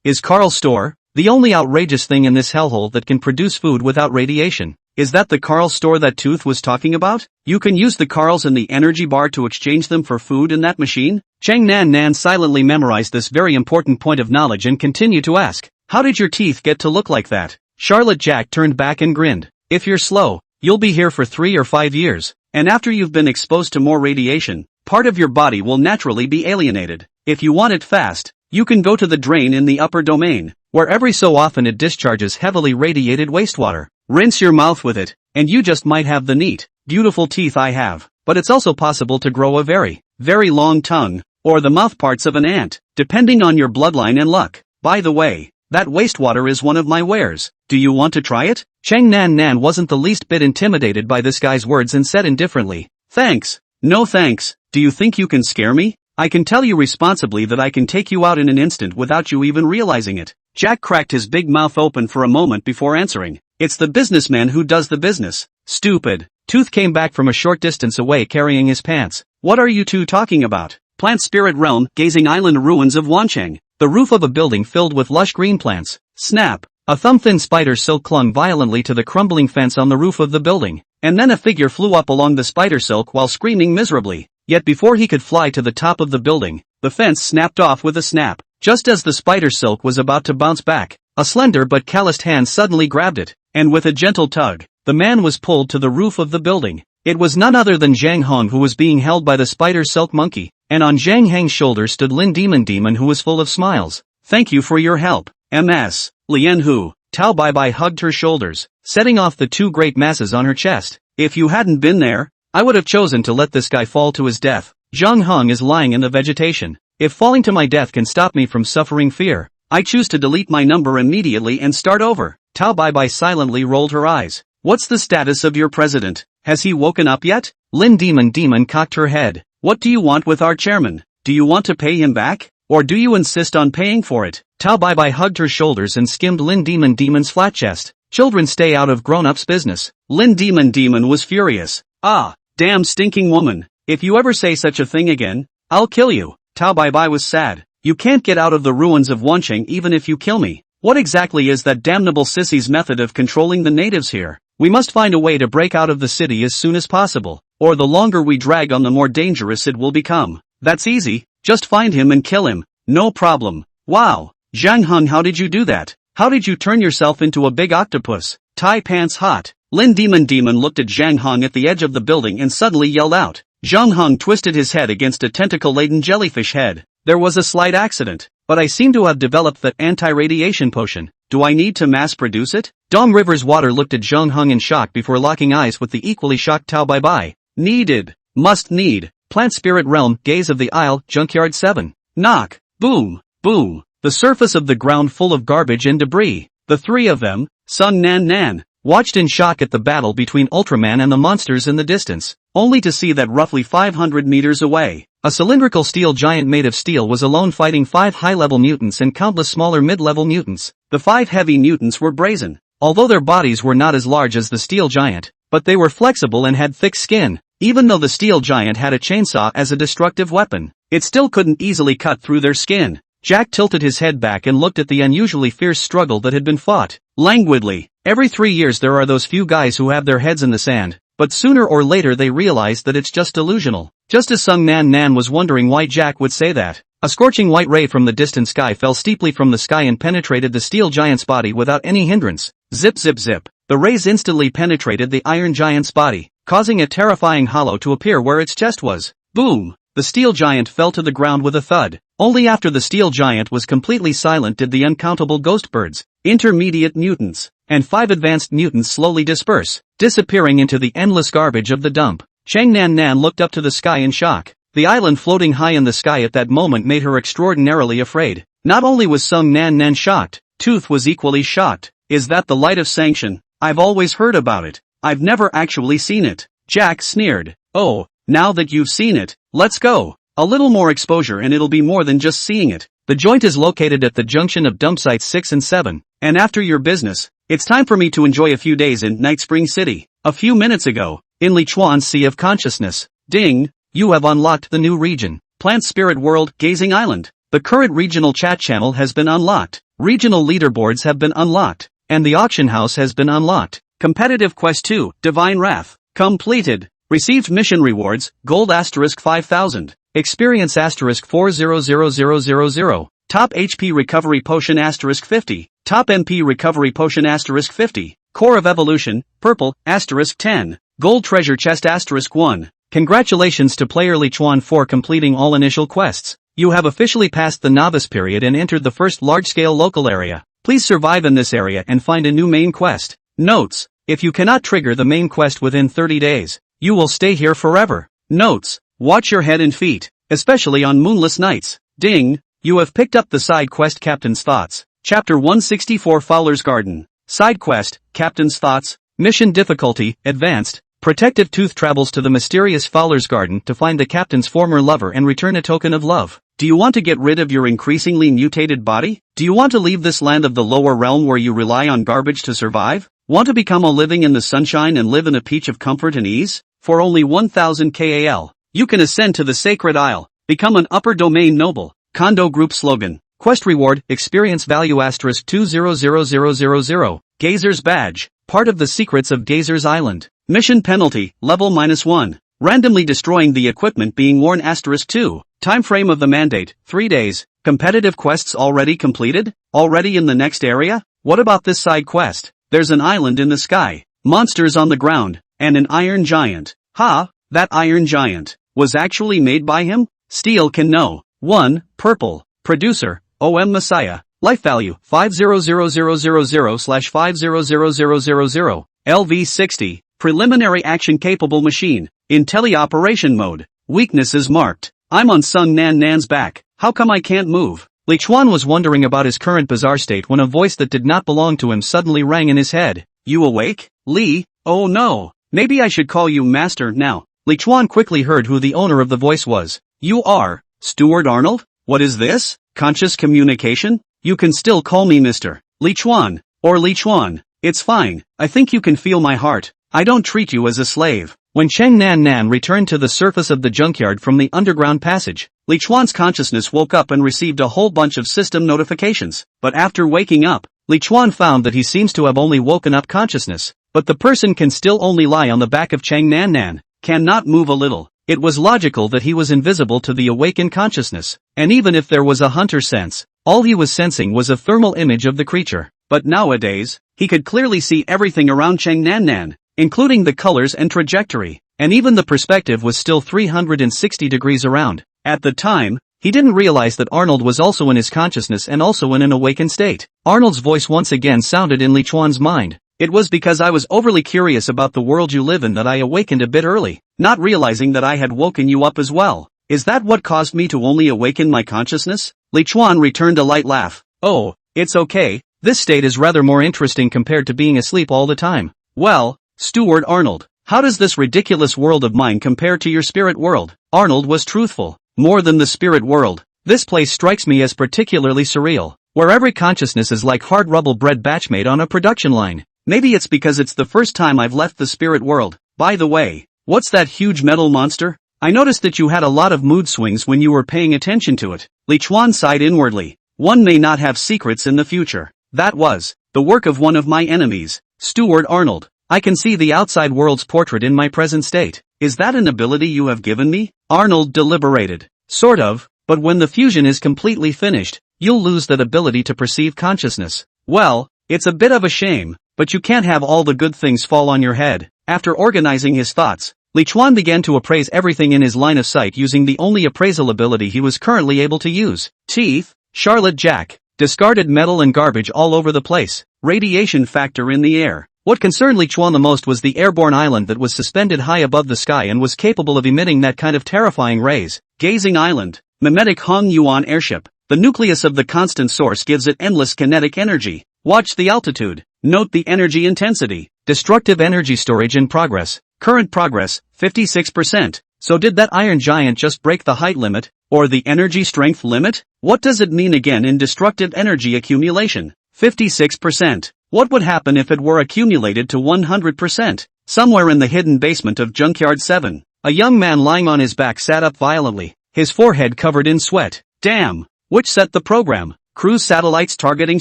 [SPEAKER 1] is Carl's store, the only outrageous thing in this hellhole that can produce food without radiation. Is that the Carl store that Tooth was talking about? You can use the Carls and the energy bar to exchange them for food in that machine? Cheng Nan Nan silently memorized this very important point of knowledge and continued to ask, how did your teeth get to look like that? Charlotte Jack turned back and grinned. If you're slow, you'll be here for 3 or 5 years, and after you've been exposed to more radiation, part of your body will naturally be alienated. If you want it fast, you can go to the drain in the upper domain, where every so often it discharges heavily radiated wastewater. Rinse your mouth with it, and you just might have the neat, beautiful teeth I have. But it's also possible to grow a very, very long tongue, or the mouth parts of an ant, depending on your bloodline and luck. By the way, that wastewater is one of my wares. Do you want to try it? Cheng Nan Nan wasn't the least bit intimidated by this guy's words and said indifferently, thanks. No thanks. Do you think you can scare me? I can tell you responsibly that I can take you out in an instant without you even realizing it. Jack cracked his big mouth open for a moment before answering. It's the businessman who does the business. Stupid. Tooth came back from a short distance away carrying his pants. What are you two talking about? Plant Spirit Realm, Gazing Island Ruins of Wancheng. The roof of a building filled with lush green plants. Snap. A thumb-thin spider silk clung violently to the crumbling fence on the roof of the building, and then a figure flew up along the spider silk while screaming miserably. Yet before he could fly to the top of the building, the fence snapped off with a snap. Just as the spider silk was about to bounce back, a slender but calloused hand suddenly grabbed it, and with a gentle tug, the man was pulled to the roof of the building. It was none other than Zhang Hong who was being held by the spider silk monkey, and on Zhang Heng's shoulder stood Lin Demon who was full of smiles. Thank you for your help, MS. Lian Hu. Tao Bai Bai hugged her shoulders, setting off the two great masses on her chest. If you hadn't been there, I would have chosen to let this guy fall to his death. Zhang Heng is lying in the vegetation. If falling to my death can stop me from suffering fear, I choose to delete my number immediately and start over. Tao Bai silently rolled her eyes. What's the status of your president? Has he woken up yet? Lin Demon cocked her head. What do you want with our chairman? Do you want to pay him back? Or do you insist on paying for it? Tao Bai hugged her shoulders and skimmed Lin Demon's flat chest. Children stay out of grown-ups' business. Lin Demon was furious. Ah, damn stinking woman. If you ever say such a thing again, I'll kill you. Tao Bai was sad. You can't get out of the ruins of Wancheng even if you kill me. What exactly is that damnable sissy's method of controlling the natives here? We must find a way to break out of the city as soon as possible, or the longer we drag on the more dangerous it will become. That's easy, just find him and kill him. No problem. Wow. Zhang Heng, how did you do that? How did you turn yourself into a big octopus? Tie pants hot. Lin Demon looked at Zhang Heng at the edge of the building and suddenly yelled out. Zhang Heng twisted his head against a tentacle-laden jellyfish head. There was a slight accident, but I seem to have developed that anti-radiation potion. Do I need to mass-produce it? Dong River's water looked at Zhang Heng in shock before locking eyes with the equally shocked Tao Bai. Needed. Must need. Plant Spirit Realm, Gaze of the Isle, Junkyard 7. Knock. Boom. Boom. The surface of the ground full of garbage and debris. The three of them, Sung Nan, watched in shock at the battle between Ultraman and the monsters in the distance, only to see that roughly 500 meters away, a cylindrical steel giant made of steel was alone fighting 5 high-level mutants and countless smaller mid-level mutants. The 5 heavy mutants were brazen, although their bodies were not as large as the steel giant, but they were flexible and had thick skin. Even though the steel giant had a chainsaw as a destructive weapon, it still couldn't easily cut through their skin. Jack tilted his head back and looked at the unusually fierce struggle that had been fought. Languidly, every 3 years there are those few guys who have their heads in the sand, but sooner or later they realize that it's just delusional. Just as Sung Nan was wondering why Jack would say that, a scorching white ray from the distant sky fell steeply from the sky and penetrated the steel giant's body without any hindrance. Zip zip zip. The rays instantly penetrated the iron giant's body, causing a terrifying hollow to appear where its chest was. Boom! The steel giant fell to the ground with a thud. Only after the steel giant was completely silent did the uncountable ghost birds, intermediate mutants, and 5 advanced mutants slowly disperse, disappearing into the endless garbage of the dump. Chang Nan looked up to the sky in shock. The island floating high in the sky at that moment made her extraordinarily afraid. Not only was Sung Nan shocked, Tooth was equally shocked. Is that the light of sanction? I've always heard about it. I've never actually seen it. Jack sneered. Oh, now that you've seen it, let's go. A little more exposure and it'll be more than just seeing it. The joint is located at the junction of dump sites 6 and 7. And after your business, it's time for me to enjoy a few days in Night Spring City. A few minutes ago, in Lichuan's Sea of Consciousness. Ding, you have unlocked the new region. Plant Spirit World, Gazing Island. The current regional chat channel has been unlocked. Regional leaderboards have been unlocked. And the auction house has been unlocked. Competitive Quest 2, Divine Wrath. Completed. Received mission rewards, Gold * 5000. Experience * 400000. Top HP Recovery Potion * 50. Top MP Recovery Potion * 50. Core of Evolution, Purple, * 10. Gold Treasure Chest * 1. Congratulations to player Lichuan for completing all initial quests. You have officially passed the novice period and entered the first large-scale local area. Please survive in this area and find a new main quest. Notes: if you cannot trigger the main quest within 30 days, you will stay here forever. Notes: watch your head and feet, especially on moonless nights. Ding, you have picked up the side quest Captain's Thoughts. Chapter 164 Fowler's Garden. Side quest, Captain's Thoughts. Mission difficulty, Advanced. Protective Tooth travels to the mysterious Fowler's Garden to find the captain's former lover and return a token of love. Do you want to get rid of your increasingly mutated body? Do you want to leave this land of the lower realm where you rely on garbage to survive? Want to become a living in the sunshine and live in a peach of comfort and ease? For only 1000 KAL, you can ascend to the Sacred Isle. Become an upper domain noble. Kondo Group slogan. Quest reward, experience value * 200000. Gazer's Badge. Part of the secrets of Gazer's Island. Mission penalty, level -1. Randomly destroying the equipment being worn * 2. Time frame of the mandate, 3 days. Competitive quests already completed? Already in the next area? What about this side quest? There's an island in the sky, monsters on the ground, and an iron giant. Ha, that iron giant was actually made by him? Steel can know. 1. Purple. Producer, OM Messiah. Life value, 50000/5000000. LV60. Preliminary action capable machine.
[SPEAKER 2] In teleoperation mode. Weakness is marked. I'm on Sung Nan Nan's back. How come I can't move?
[SPEAKER 1] Li Chuan was wondering about his current bizarre state when a voice that did not belong to him suddenly rang in his head.
[SPEAKER 2] You awake? Li? Oh no. Maybe I should call you Master now.
[SPEAKER 1] Li Chuan quickly heard who the owner of the voice was.
[SPEAKER 2] You are Stuart Arnold? What is this? Conscious communication? You can still call me Mr. Li Chuan. Or Li Chuan. It's fine. I think you can feel my heart. I don't treat you as a slave.
[SPEAKER 1] When Cheng Nan Nan returned to the surface of the junkyard from the underground passage,
[SPEAKER 2] Li Chuan's consciousness woke up and received a whole bunch of system notifications. But after waking up,
[SPEAKER 1] Li Chuan found that he seems to have only woken up consciousness, but the person can still only lie on the back of Cheng Nan Nan,
[SPEAKER 2] cannot move a little.
[SPEAKER 1] It was logical that he was invisible to the awakened consciousness, and even if there was a hunter sense, all he was sensing was a thermal image of the creature.
[SPEAKER 2] But nowadays, he could clearly see everything around Cheng Nan Nan, including the colors and trajectory,
[SPEAKER 1] and even the perspective was still 360 degrees around.
[SPEAKER 2] At the time,
[SPEAKER 1] he didn't realize that Arnold was also in his consciousness and also in an awakened state. Arnold's voice once again sounded in Li Chuan's mind.
[SPEAKER 2] It was because I was overly curious about the world you live in that I awakened a bit early, not realizing that I had woken you up as well. Is that what caused me to only awaken my consciousness? Li Chuan returned a light laugh.
[SPEAKER 1] Oh, it's okay. This state is rather more interesting compared to being asleep all the time.
[SPEAKER 2] Well, Stuart Arnold, how does this ridiculous world of mine compare to your spirit world?
[SPEAKER 1] Arnold was truthful.
[SPEAKER 2] More than the spirit world.
[SPEAKER 1] This place strikes me as particularly surreal, where every consciousness is like hard rubble bread batch made on a production line.
[SPEAKER 2] Maybe it's because it's the first time I've left the spirit world. By the way, what's that huge metal monster? I noticed that you had a lot of mood swings when you were paying attention to it. Li Chuan sighed inwardly. One may not have secrets in the future. That was the work of one of my enemies, Stuart Arnold.
[SPEAKER 1] I can see the outside world's portrait in my present state.
[SPEAKER 2] Is that an ability you have given me? Arnold deliberated.
[SPEAKER 1] Sort of, but when the fusion is completely finished, you'll lose that ability to perceive consciousness.
[SPEAKER 2] Well, it's a bit of a shame, but you can't have all the good things fall on your head. After organizing his thoughts,
[SPEAKER 1] Li Chuan began to appraise everything in his line of sight using the only appraisal ability he was currently able to use.
[SPEAKER 2] Teeth,
[SPEAKER 1] Charlotte Jack, discarded metal and garbage all over the place,
[SPEAKER 2] radiation factor in the air.
[SPEAKER 1] What concerned Li Chuan the most was the airborne island that was suspended high above the sky and was capable of emitting that kind of terrifying rays.
[SPEAKER 2] Gazing island, mimetic Hong Yuan airship. The nucleus of the constant source gives it endless kinetic energy. Watch the altitude. Note the energy intensity.
[SPEAKER 1] Destructive energy storage in progress.
[SPEAKER 2] Current progress, 56%.
[SPEAKER 1] So did that iron giant just break the height limit?
[SPEAKER 2] Or the energy strength limit? What does it mean again in destructive energy accumulation? 56%. What would happen if it were accumulated to 100%? Somewhere in the hidden basement of Junkyard 7,
[SPEAKER 1] a young man lying on his back sat up violently, his forehead covered in sweat.
[SPEAKER 2] Damn! Which set the program? Cruise satellites targeting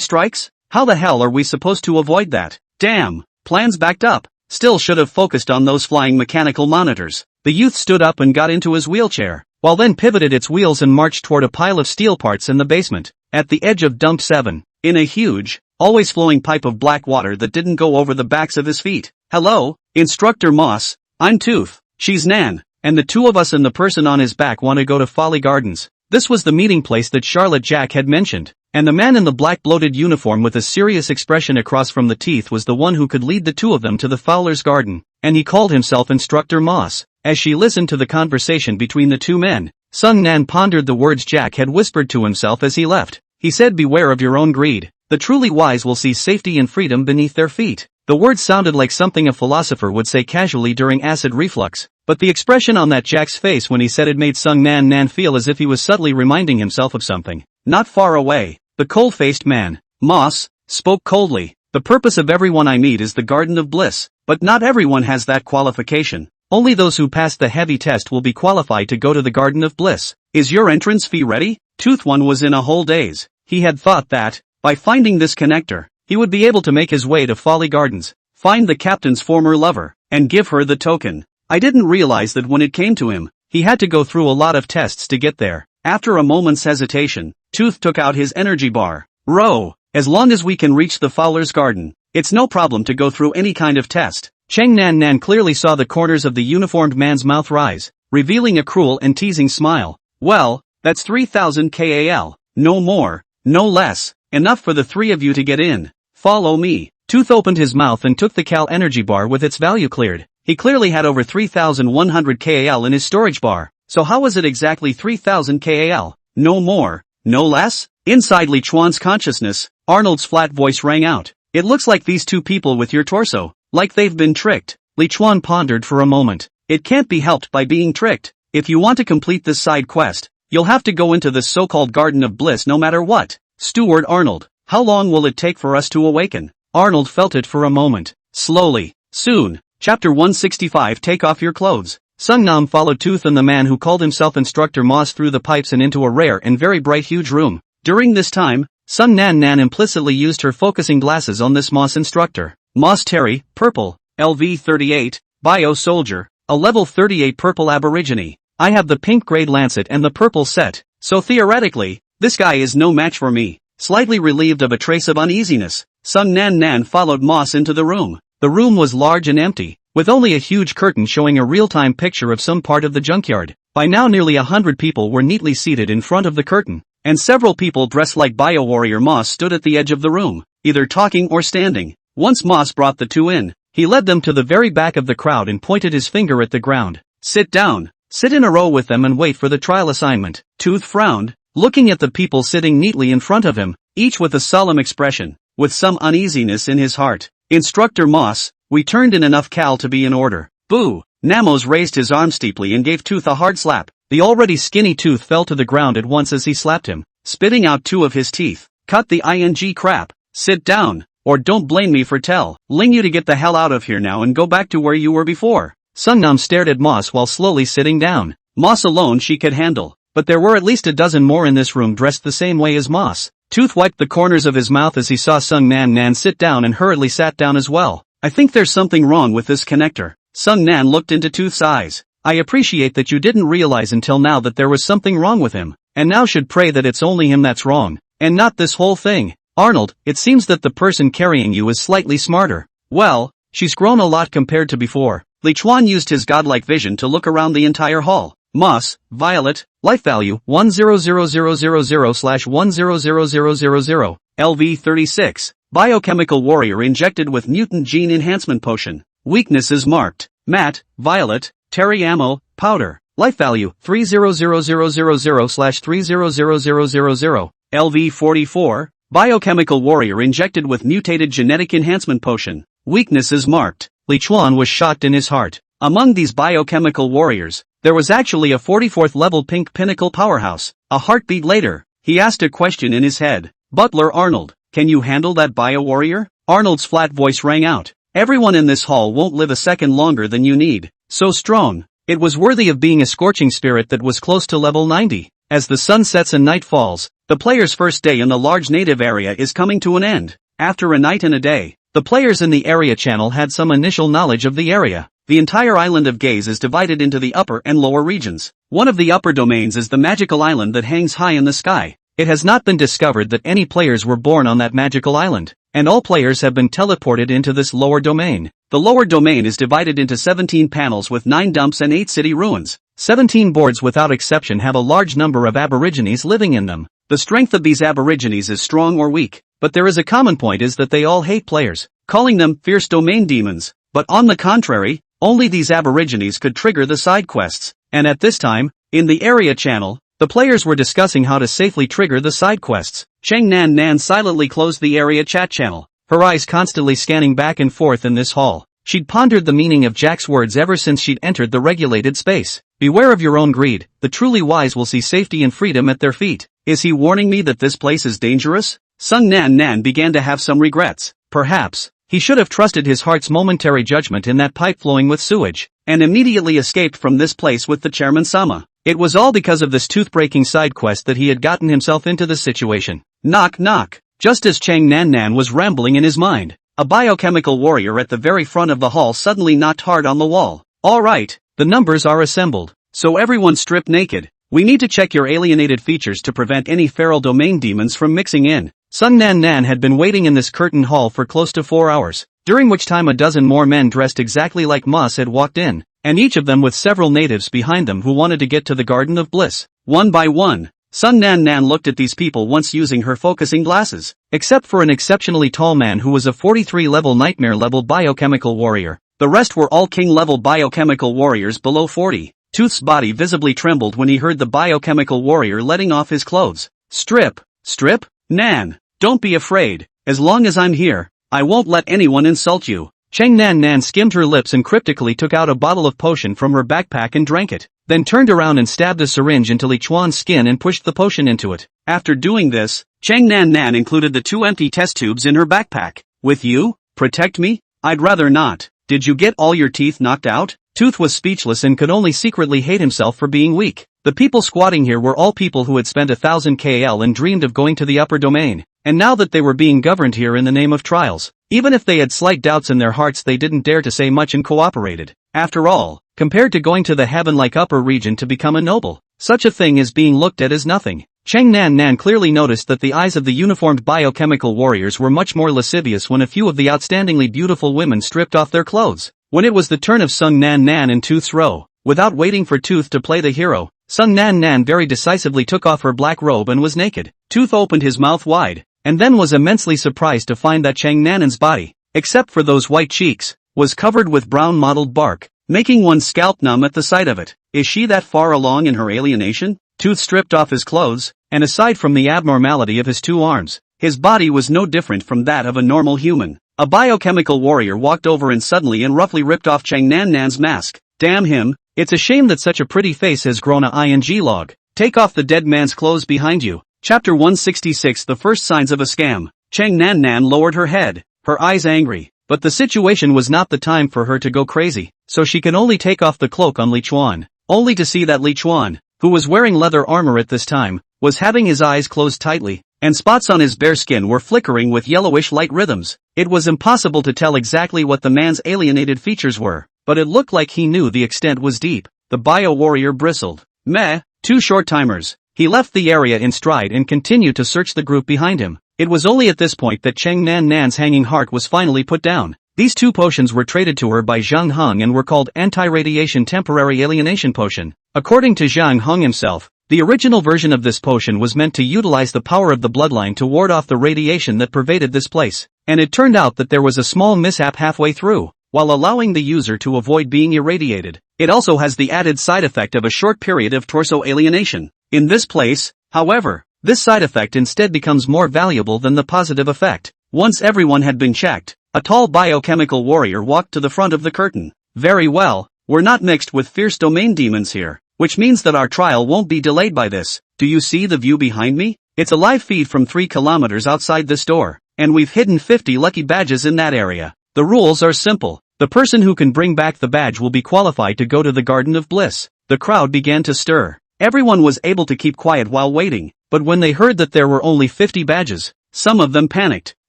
[SPEAKER 2] strikes? How the hell are we supposed to avoid that? Damn! Plans backed up. Still should have focused on those flying mechanical monitors.
[SPEAKER 1] The youth stood up and got into his wheelchair, while then pivoted its wheels and marched toward a pile of steel parts in the basement, at the edge of Dump 7.
[SPEAKER 2] In a huge, always flowing pipe of black water that didn't go over the backs of his feet. Hello, Instructor Moss, I'm Tooth, she's Nan, and the two of us and the person on his back want to go to Folly Gardens.
[SPEAKER 1] This was the meeting place that Charlotte Jack had mentioned, and the man in the black bloated uniform with a serious expression across from the teeth was the one who could lead the two of them to the Fowler's Garden, and he called himself Instructor Moss. As she listened to the conversation between the two men, Sung Nan pondered the words Jack had whispered to himself as he left. He said, "Beware of your own greed. The truly wise will see safety and freedom beneath their feet." The words sounded like something a philosopher would say casually during acid reflux, but the expression on that Jack's face when he said it made Sung Nan feel as if he was subtly reminding himself of something.
[SPEAKER 2] Not far away, the cold-faced man, Moss, spoke coldly. The purpose of everyone I meet is the Garden of Bliss, but not everyone has that qualification.
[SPEAKER 1] Only those who pass the heavy test will be qualified to go to the Garden of Bliss.
[SPEAKER 2] Is your entrance fee ready? Tooth One was in a whole daze. He had thought that, by finding this connector, he would be able to make his way to Folly Gardens, find the captain's former lover, and give her the token. I didn't realize that when it came to him, he had to go through a lot of tests to get there. After a moment's hesitation, Tooth took out his energy bar. Row, as long as we can reach the Fowler's Garden, it's no problem to go through any kind of test.
[SPEAKER 1] Cheng Nan clearly saw the corners of the uniformed man's mouth rise, revealing a cruel and teasing smile.
[SPEAKER 2] Well, that's 3,000 KAL, no more, no less, enough for the three of you to get in. Follow me.
[SPEAKER 1] Tooth opened his mouth and took the Cal energy bar with its value cleared.
[SPEAKER 2] He clearly had over 3,100 KAL in his storage bar. So how was it exactly 3,000 KAL? No more, no less? Inside Li Chuan's consciousness, Arnold's flat voice rang out. It looks like these two people with your torso. Like they've been tricked. Li Chuan pondered for a moment. It can't be helped by being tricked. If you want to complete this side quest, you'll have to go into this so-called Garden of Bliss no matter what. Steward Arnold, how long will it take for us to awaken? Arnold felt it for a moment. Slowly. Soon. Chapter 165. Take off your clothes. Sung Nam followed Tooth and the man who called himself Instructor Moss through the pipes and into a rare and very bright huge room. During this time, Sung Nan Nan implicitly used her focusing glasses on this Moss instructor. Moss Terry, purple, LV 38, bio soldier, a level 38 purple aborigine. I have the pink grade lancet and the purple set, so theoretically, this guy is no match for me. Slightly relieved of a trace of uneasiness, Sung Nan Nan followed Moss into the room. The room was large and empty, with only a huge curtain showing a real-time picture of some part of the junkyard. By now nearly 100 people were neatly seated in front of the curtain, and several people dressed like bio-warrior Moss stood at the edge of the room, either talking or standing. Once Moss brought the two in, he led them to the very back of the crowd and pointed his finger at the ground. Sit down. Sit in a row with them and wait for the trial assignment. Tooth frowned, looking at the people sitting neatly in front of him, each with a solemn expression, with some uneasiness in his heart. Instructor Moss, we turned in enough cal to be in order. Boo! Namos raised his arm steeply and gave Tooth a hard slap. The already skinny Tooth fell to the ground at once as he slapped him, spitting out two of his teeth. Cut the ing crap. Sit down, or don't blame me for telling you to get the hell out of here now and go back to where you were before. Sungnam stared at Moss while slowly sitting down. Moss alone she could handle, but there were at least a dozen more in this room dressed the same way as Moss. Tooth wiped the corners of his mouth as he saw Sung Nan Nan sit down and hurriedly sat down as well. I think there's something wrong with this connector. Sung Nan looked into Tooth's eyes. I appreciate that you didn't realize until now that there was something wrong with him, and now should pray that it's only him that's wrong, and not this whole thing. Arnold, it seems that the person carrying you is slightly smarter. Well, she's grown a lot compared to before. Li Chuan used his godlike vision to look around the entire hall. Moss, Violet, life value 100000/100000, LV 36, biochemical warrior injected with mutant gene enhancement potion. Weakness is marked. Matt, Violet, Terry ammo, powder, life value 300000/300000, LV 44, biochemical warrior injected with mutated genetic enhancement potion. Weakness is marked. Li Chuan was shocked in his heart. Among these biochemical warriors, there was actually a 44th level pink pinnacle powerhouse. A heartbeat later, he asked a question in his head. Butler Arnold, can you handle that bio-warrior? Arnold's flat voice rang out. Everyone in this hall won't live a second longer than you need. So strong. It was worthy of being a scorching spirit that was close to level 90. As the sun sets and night falls, the player's first day in the large native area is coming to an end. After a night and a day, the players in the area channel had some initial knowledge of the area. The entire island of Gaze is divided into the upper and lower regions. One of the upper domains is the magical island that hangs high in the sky. It has not been discovered that any players were born on that magical island, and all players have been teleported into this lower domain. The lower domain is divided into 17 panels with 9 dumps and 8 city ruins. 17 boards without exception have a large number of aborigines living in them. The strength of these aborigines is strong or weak, but there is a common point is that they all hate players, calling them fierce domain demons. But on the contrary, only these aborigines could trigger the side quests, and at this time, in the area channel, the players were discussing how to safely trigger the side quests. Cheng Nan Nan silently closed the area chat channel, her eyes constantly scanning back and forth in this hall. She'd pondered the meaning of Jack's words ever since she'd entered the regulated space. Beware of your own greed, the truly wise will see safety and freedom at their feet. Is he warning me that this place is dangerous? Sung Nan Nan began to have some regrets. Perhaps he should have trusted his heart's momentary judgment in that pipe flowing with sewage, and immediately escaped from this place with the chairman Sama. It was all because of this tooth-breaking side quest that he had gotten himself into this situation. Knock knock. Just as Cheng Nan Nan was rambling in his mind, a biochemical warrior at the very front of the hall suddenly knocked hard on the wall. All right, the numbers are assembled, so everyone strip naked. We need to check your alienated features to prevent any feral domain demons from mixing in. Sung Nan Nan had been waiting in this curtain hall for close to 4 hours, during which time a dozen more men dressed exactly like Moss had walked in, and each of them with several natives behind them who wanted to get to the Garden of Bliss. One by one, Sung Nan Nan looked at these people once using her focusing glasses, except for an exceptionally tall man who was a 43 level nightmare level biochemical warrior. The rest were all king-level biochemical warriors below 40. Tooth's body visibly trembled when he heard the biochemical warrior letting off his clothes. Strip. Strip? Nan. Don't be afraid. As long as I'm here, I won't let anyone insult you.
[SPEAKER 1] Cheng Nan Nan skimmed her lips and cryptically took out a bottle of potion from her backpack and drank it, then turned around and stabbed a syringe into Li Chuan's skin and pushed the potion into it.
[SPEAKER 2] After doing this, Cheng Nan Nan included the 2 empty test tubes in her backpack. With you? Protect me? I'd rather not. Did you get all your teeth knocked out?
[SPEAKER 1] Tooth was speechless and could only secretly hate himself for being weak. The people squatting here were all people who had spent 1,000 KL and dreamed of going to the upper domain, and now that they were being governed here in the name of trials, even if they had slight doubts in their hearts they didn't dare to say much and cooperated. After all, compared to going to the heaven-like upper region to become a noble, such a thing is being looked at as nothing. Cheng Nan Nan clearly noticed that the eyes of the uniformed biochemical warriors were much more lascivious when a few of the outstandingly beautiful women stripped off their clothes. When it was the turn of Sung Nan Nan in Tooth's row, without waiting for Tooth to play the hero, Sung Nan Nan very decisively took off her black robe and was naked. Tooth opened his mouth wide, and then was immensely surprised to find that Cheng Nan's body, except for those white cheeks, was covered with brown mottled bark, making one's scalp numb at the sight of it. Is she that far along in her alienation? Tooth stripped off his clothes, and aside from the abnormality of his 2 arms, his body was no different from that of a normal human. A biochemical warrior walked over and suddenly and roughly ripped off Cheng Nan Nan's mask. Damn him, it's a shame that such a pretty face has grown a ing log. Take off the dead man's clothes behind you. Chapter 166 The First Signs of a Scam. Cheng Nan Nan lowered her head, her eyes angry, but the situation was not the time for her to go crazy, so she could only take off the cloak on Li Chuan, only to see that Li Chuan, who was wearing leather armor at this time, was having his eyes closed tightly, and spots on his bare skin were flickering with yellowish light rhythms. It was impossible to tell exactly what the man's alienated features were, but it looked like he knew the extent was deep. The bio-warrior bristled. Meh, 2 short timers. He left the area in stride and continued to search the group behind him. It was only at this point that Cheng Nan Nan's hanging heart was finally put down. These 2 potions were traded to her by Zhang Heng and were called Anti-Radiation Temporary Alienation Potion. According to Zhang Heng himself, the original version of this potion was meant to utilize the power of the bloodline to ward off the radiation that pervaded this place, and it turned out that there was a small mishap halfway through. While allowing the user to avoid being irradiated, it also has the added side effect of a short period of torso alienation. In this place, however, this side effect instead becomes more valuable than the positive effect. Once everyone had been checked, a tall biochemical warrior walked to the front of the curtain. Very well, we're not mixed with fierce domain demons here, which means that our trial won't be delayed by this. Do you see the view behind me? It's a live feed from 3 kilometers outside this door, and we've hidden 50 lucky badges in that area. The rules are simple. The person who can bring back the badge will be qualified to go to the Garden of Bliss. The crowd began to stir. Everyone was able to keep quiet while waiting, but when they heard that there were only 50 badges, some of them panicked.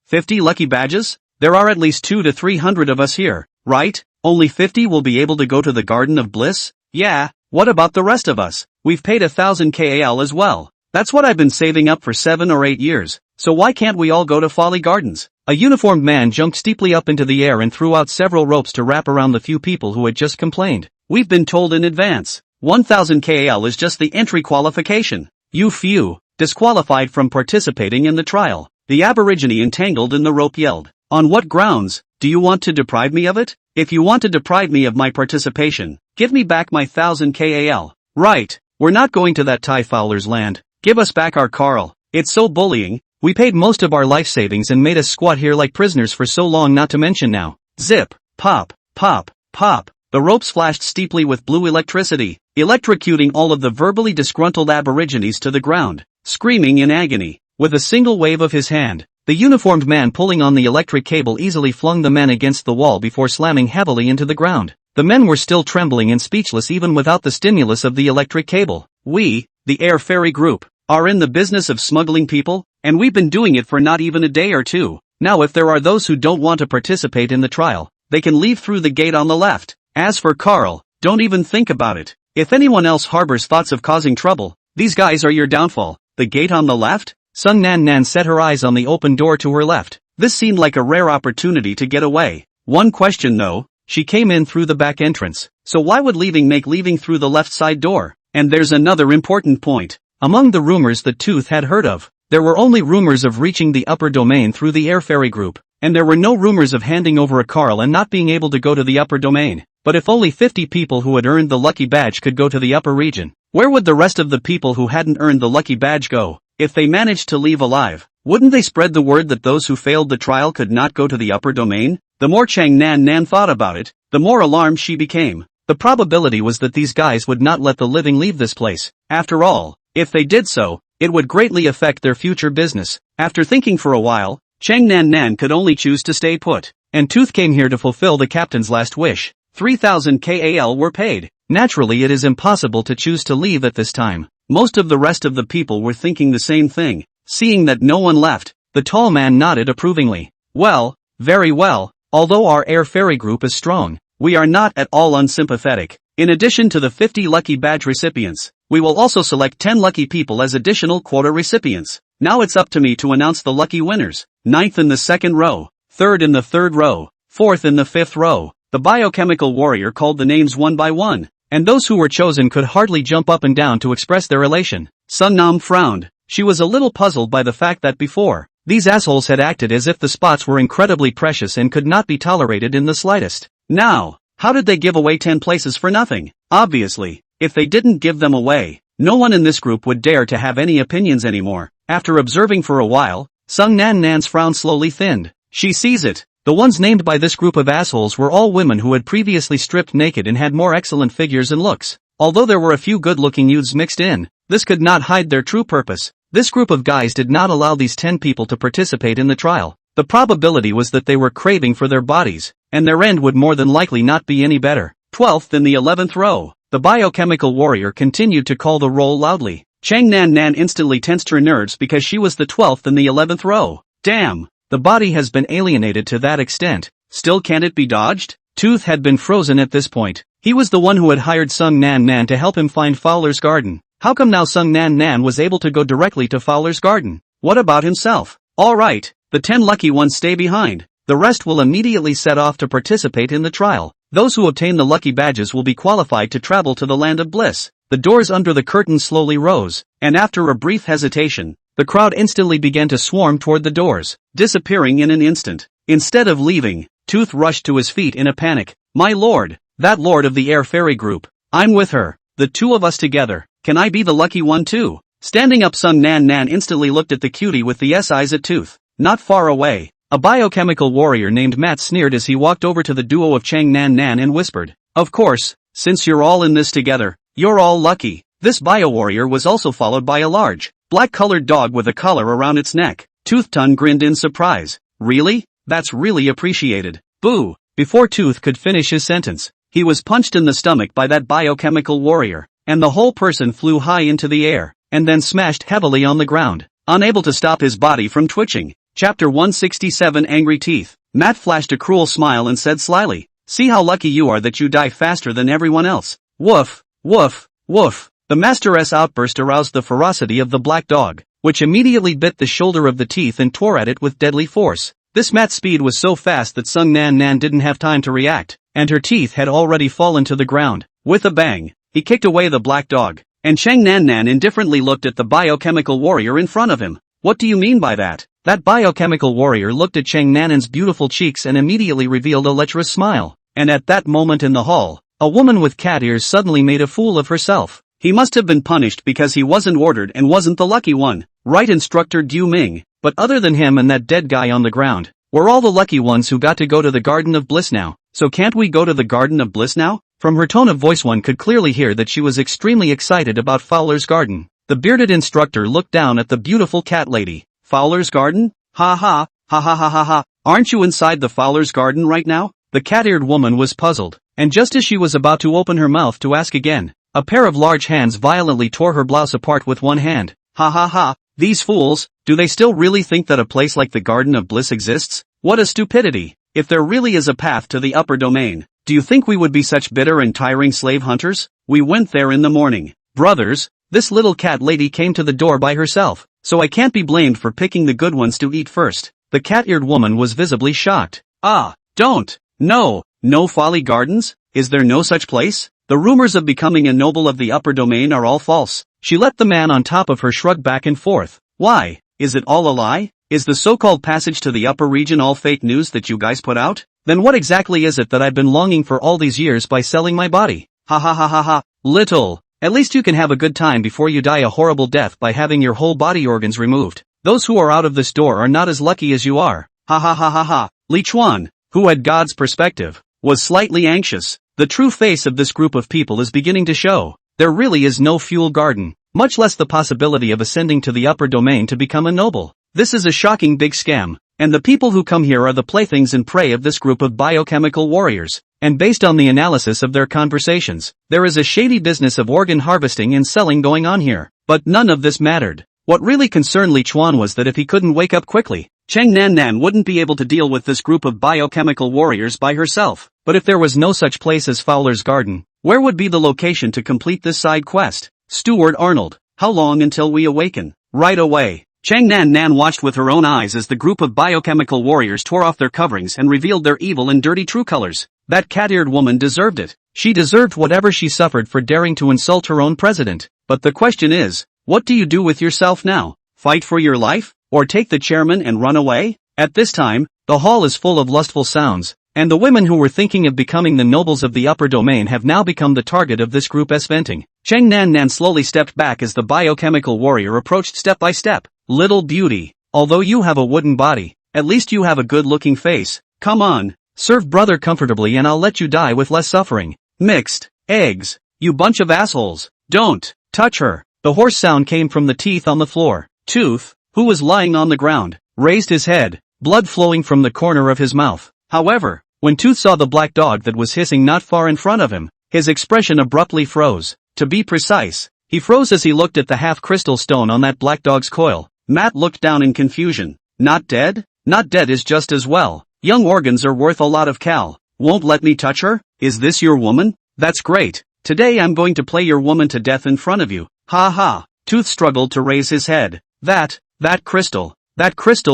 [SPEAKER 1] 50 lucky badges? There are at least 200 to 300 of us here, right? Only 50 will be able to go to the Garden of Bliss? Yeah, what about the rest of us? We've paid 1,000 KAL as well. That's what I've been saving up for 7 or 8 years, so why can't we all go to Folly Gardens? A uniformed man jumped steeply up into the air and threw out several ropes to wrap around the few people who had just complained. We've been told in advance. 1,000 KAL is just the entry qualification. You few, disqualified from participating in the trial. The aborigine entangled in the rope yelled. On what grounds? Do you want to deprive me of it? If you want to deprive me of my participation, give me back my 1,000 KAL. Right, we're not going to that Thai Fowler's land. Give us back our Carl. It's so bullying. We paid most of our life savings and made us squat here like prisoners for so long, not to mention now. Zip, pop, pop, pop. The ropes flashed steeply with blue electricity, electrocuting all of the verbally disgruntled aborigines to the ground, screaming in agony. With a single wave of his hand, the uniformed man pulling on the electric cable easily flung the men against the wall before slamming heavily into the ground. The men were still trembling and speechless even without the stimulus of the electric cable. We, the Air Ferry Group, are in the business of smuggling people, and we've been doing it for not even a day or two. Now if there are those who don't want to participate in the trial, they can leave through the gate on the left. As for Carl, don't even think about it. If anyone else harbors thoughts of causing trouble, these guys are your downfall. The gate on the left? Sung Nan Nan set her eyes on the open door to her left. This seemed like a rare opportunity to get away. One question though, she came in through the back entrance, so why would leaving make leaving through the left side door? And there's another important point. Among the rumors that Tooth had heard of, there were only rumors of reaching the upper domain through the Air Ferry Group. and there were no rumors of handing over a Carl and not being able to go to the upper domain. But if only 50 people who had earned the lucky badge could go to the upper region, where would the rest of the people who hadn't earned the lucky badge go? If they managed to leave alive, wouldn't they spread the word that those who failed the trial could not go to the upper domain? The more Chang Nan Nan thought about it, the more alarmed she became. The probability was that these guys would not let the living leave this place. After all, if they did so, it would greatly affect their future business. After thinking for a while, Chang Nan Nan could only choose to stay put. And Tooth came here to fulfill the captain's last wish. 3,000 KAL were paid. Naturally, it is impossible to choose to leave at this time. Most of the rest of the people were thinking the same thing. Seeing that no one left, the tall man nodded approvingly. Well, very well, although our air fairy group is strong, we are not at all unsympathetic. In addition to the 50 lucky badge recipients, we will also select 10 lucky people as additional quota recipients. Now it's up to me to announce the lucky winners. 9th in the 2nd row, 3rd in the 3rd row, 4th in the 5th row. The biochemical warrior called the names one by one, and those who were chosen could hardly jump up and down to express their elation. Sun Nam frowned. She was a little puzzled by the fact that before, these assholes had acted as if the spots were incredibly precious and could not be tolerated in the slightest. Now, how did they give away 10 places for nothing? Obviously, if they didn't give them away, no one in this group would dare to have any opinions anymore. After observing for a while, Sung Nan Nan's frown slowly thinned. She sees it. The ones named by this group of assholes were all women who had previously stripped naked and had more excellent figures and looks. Although there were a few good-looking youths mixed in, this could not hide their true purpose. This group of guys did not allow these 10 people to participate in the trial. The probability was that they were craving for their bodies, and their end would more than likely not be any better. 12th in the 11th row, the biochemical warrior continued to call the roll loudly. Chang Nan Nan instantly tensed her nerves because she was the 12th in the 11th row. Damn, the body has been alienated to that extent. Still can't it be dodged? Tooth had been frozen at this point. He was the one who had hired Sung Nan Nan to help him find Fowler's Garden. How come now Sung Nan Nan was able to go directly to Fowler's Garden? What about himself? Alright, the 10 lucky ones stay behind. The rest will immediately set off to participate in the trial. Those who obtain the lucky badges will be qualified to travel to the land of bliss. The doors under the curtain slowly rose, and after a brief hesitation, the crowd instantly began to swarm toward the doors, disappearing in an instant. Instead of leaving, Tooth rushed to his feet in a panic. My lord, that lord of the air fairy group. I'm with her, the two of us together. Can I be the lucky one too? Standing up, Sung Nan Nan instantly looked at the cutie with the eyes at Tooth. Not far away, a biochemical warrior named Matt sneered as he walked over to the duo of Chang Nan Nan and whispered, of course, since you're all in this together, you're all lucky. This bio-warrior was also followed by a large, black-colored dog with a collar around its neck. Tooth Ton grinned in surprise. Really? That's really appreciated. Boo! Before Tooth could finish his sentence, he was punched in the stomach by that biochemical warrior, and the whole person flew high into the air, and then smashed heavily on the ground, unable to stop his body from twitching. Chapter 167 Angry Teeth. Matt flashed a cruel smile and said slyly, see how lucky you are that you die faster than everyone else. Woof, woof, woof. The Master's outburst aroused the ferocity of the black dog, which immediately bit the shoulder of the teeth and tore at it with deadly force. This Matt's speed was so fast that Sung Nan Nan didn't have time to react, and her teeth had already fallen to the ground. With a bang, he kicked away the black dog, and Chang Nan Nan indifferently looked at the biochemical warrior in front of him. What do you mean by that? That biochemical warrior looked at Chang Nanan's beautiful cheeks and immediately revealed a lecherous smile. And at that moment in the hall, a woman with cat ears suddenly made a fool of herself. He must have been punished because he wasn't ordered and wasn't the lucky one. Right, Instructor Du Ming? But other than him and that dead guy on the ground, we're all the lucky ones who got to go to the Garden of Bliss now. So can't we go to the Garden of Bliss now? From her tone of voice one could clearly hear that she was extremely excited about Fowler's Garden. The bearded instructor looked down at the beautiful cat lady. Fowler's Garden? Ha ha, ha ha ha ha ha. Aren't you inside the Fowler's Garden right now? The cat-eared woman was puzzled, and just as she was about to open her mouth to ask again, a pair of large hands violently tore her blouse apart with one hand. Ha ha ha, these fools, do they still really think that a place like the Garden of Bliss exists? What a stupidity. If there really is a path to the upper domain, do you think we would be such bitter and tiring slave hunters? We went there in the morning. Brothers, this little cat lady came to the door by herself, so I can't be blamed for picking the good ones to eat first. The cat-eared woman was visibly shocked. Ah, don't. No Folly Gardens? Is there no such place? The rumors of becoming a noble of the upper domain are all false. She let the man on top of her shrug back and forth. Why?
[SPEAKER 2] Is it all a lie? Is the so-called passage to the upper region all fake news that you guys put out? Then what exactly is it that I've been longing for all these years by selling my body? Ha ha ha ha ha. Little. At least you can have a good time before you die a horrible death by having your whole body organs removed. Those who are out of this door are not as lucky as you are. Ha ha ha ha ha. Li Chuan, who had God's perspective, was slightly anxious. The true face of this group of people is beginning to show. There really is no fuel garden, much less the possibility of ascending to the upper domain to become a noble. This is a shocking big scam, and the people who come here are the playthings and prey of this group of biochemical warriors. And based on the analysis of their conversations, there is a shady business of organ harvesting and selling going on here. But none of this mattered. What really concerned Li Chuan was that if he couldn't wake up quickly, Cheng Nan Nan wouldn't be able to deal with this group of biochemical warriors by herself. But if there was no such place as Fowler's Garden, where would be the location to complete this side quest? Steward Arnold, how long until we awaken? Right away. Cheng Nan Nan watched with her own eyes as the group of biochemical warriors tore off their coverings and revealed their evil and dirty true colors. That cat-eared woman deserved it. She deserved whatever she suffered for daring to insult her own president. But the question is, what do you do with yourself now? Fight for your life? Or take the chairman and run away? At this time, the hall is full of lustful sounds, and the women who were thinking of becoming the nobles of the upper domain have now become the target of this group's venting. Cheng Nan Nan slowly stepped back as the biochemical warrior approached step by step. Little beauty, although you have a wooden body, at least you have a good-looking face. Come on, serve brother comfortably and I'll let you die with less suffering. Mixed eggs, you bunch of assholes. Don't touch her. The hoarse sound came from the teeth on the floor. Tooth, who was lying on the ground, raised his head, blood flowing from the corner of his mouth. However, when Tooth saw the black dog that was hissing not far in front of him, his expression abruptly froze. To be precise, he froze as he looked at the half-crystal stone on that black dog's coil. Matt looked down in confusion. Not dead? Not dead is just as well. Young organs are worth a lot of cal. Won't let me touch her? Is this your woman? That's great. Today I'm going to play your woman to death in front of you. Ha ha. Tooth struggled to raise his head. That crystal,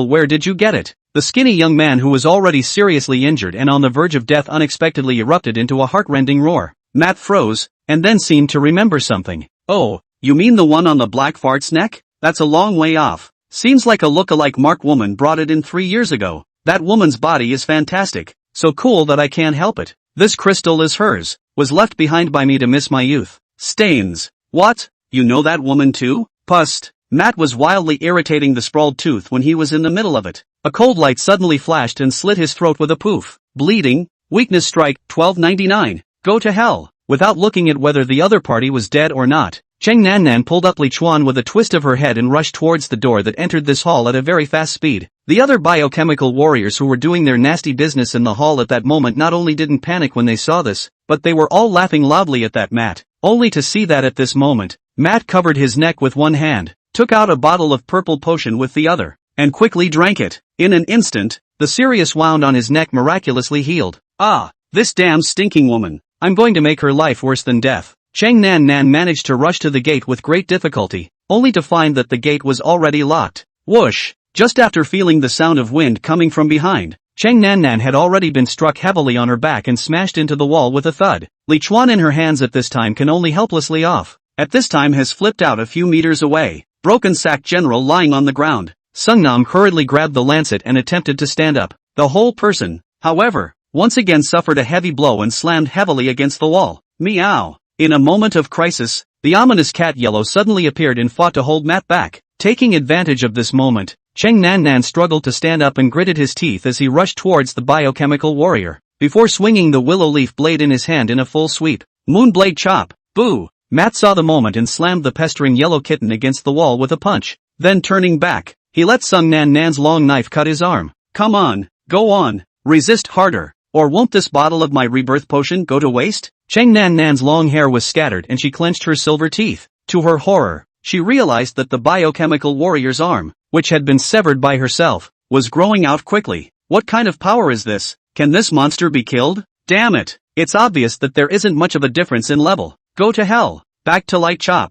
[SPEAKER 2] where did you get it? The skinny young man who was already seriously injured and on the verge of death unexpectedly erupted into a heart-rending roar. Matt froze, and then seemed to remember something. Oh, you mean the one on the black fart's neck? That's a long way off. Seems like a look-alike Mark woman brought it in 3 years ago. That woman's body is fantastic, so cool that I can't help it. This crystal is hers, was left behind by me to miss my youth. Stains. What? You know that woman too? Pust. Matt was wildly irritating the sprawled Tooth when he was in the middle of it. A cold light suddenly flashed and slit his throat with a poof. Bleeding. Weakness strike, 1299. Go to hell. Without looking at whether the other party was dead or not, Cheng Nan Nan pulled up Li Chuan with a twist of her head and rushed towards the door that entered this hall at a very fast speed. The other biochemical warriors who were doing their nasty business in the hall at that moment not only didn't panic when they saw this, but they were all laughing loudly at that Matt, only to see that at this moment, Matt covered his neck with one hand, took out a bottle of purple potion with the other, and quickly drank it. In an instant, the serious wound on his neck miraculously healed. Ah, this damn stinking woman. I'm going to make her life worse than death. Cheng Nan Nan managed to rush to the gate with great difficulty, only to find that the gate was already locked. Whoosh! Just after feeling the sound of wind coming from behind, Cheng Nan Nan had already been struck heavily on her back and smashed into the wall with a thud. Li Chuan in her hands at this time can only helplessly off. At this time has flipped out a few meters away. Broken sack general lying on the ground. Sungnam hurriedly grabbed the lancet and attempted to stand up. The whole person, however, once again suffered a heavy blow and slammed heavily against the wall. Meow. In a moment of crisis, the ominous cat Yellow suddenly appeared and fought to hold Matt back. Taking advantage of this moment, Cheng Nan Nan struggled to stand up and gritted his teeth as he rushed towards the biochemical warrior, before swinging the willow leaf blade in his hand in a full sweep. Moonblade chop. Boo! Matt saw the moment and slammed the pestering yellow kitten against the wall with a punch. Then turning back, he let Sung Nan Nan's long knife cut his arm. Come on, go on, resist harder, or won't this bottle of my rebirth potion go to waste? Cheng Nan Nan's long hair was scattered and she clenched her silver teeth. To her horror, she realized that the biochemical warrior's arm, which had been severed by herself, was growing out quickly. What kind of power is this? Can this monster be killed? Damn it! It's obvious that there isn't much of a difference in level. Go to hell. Back to light chop.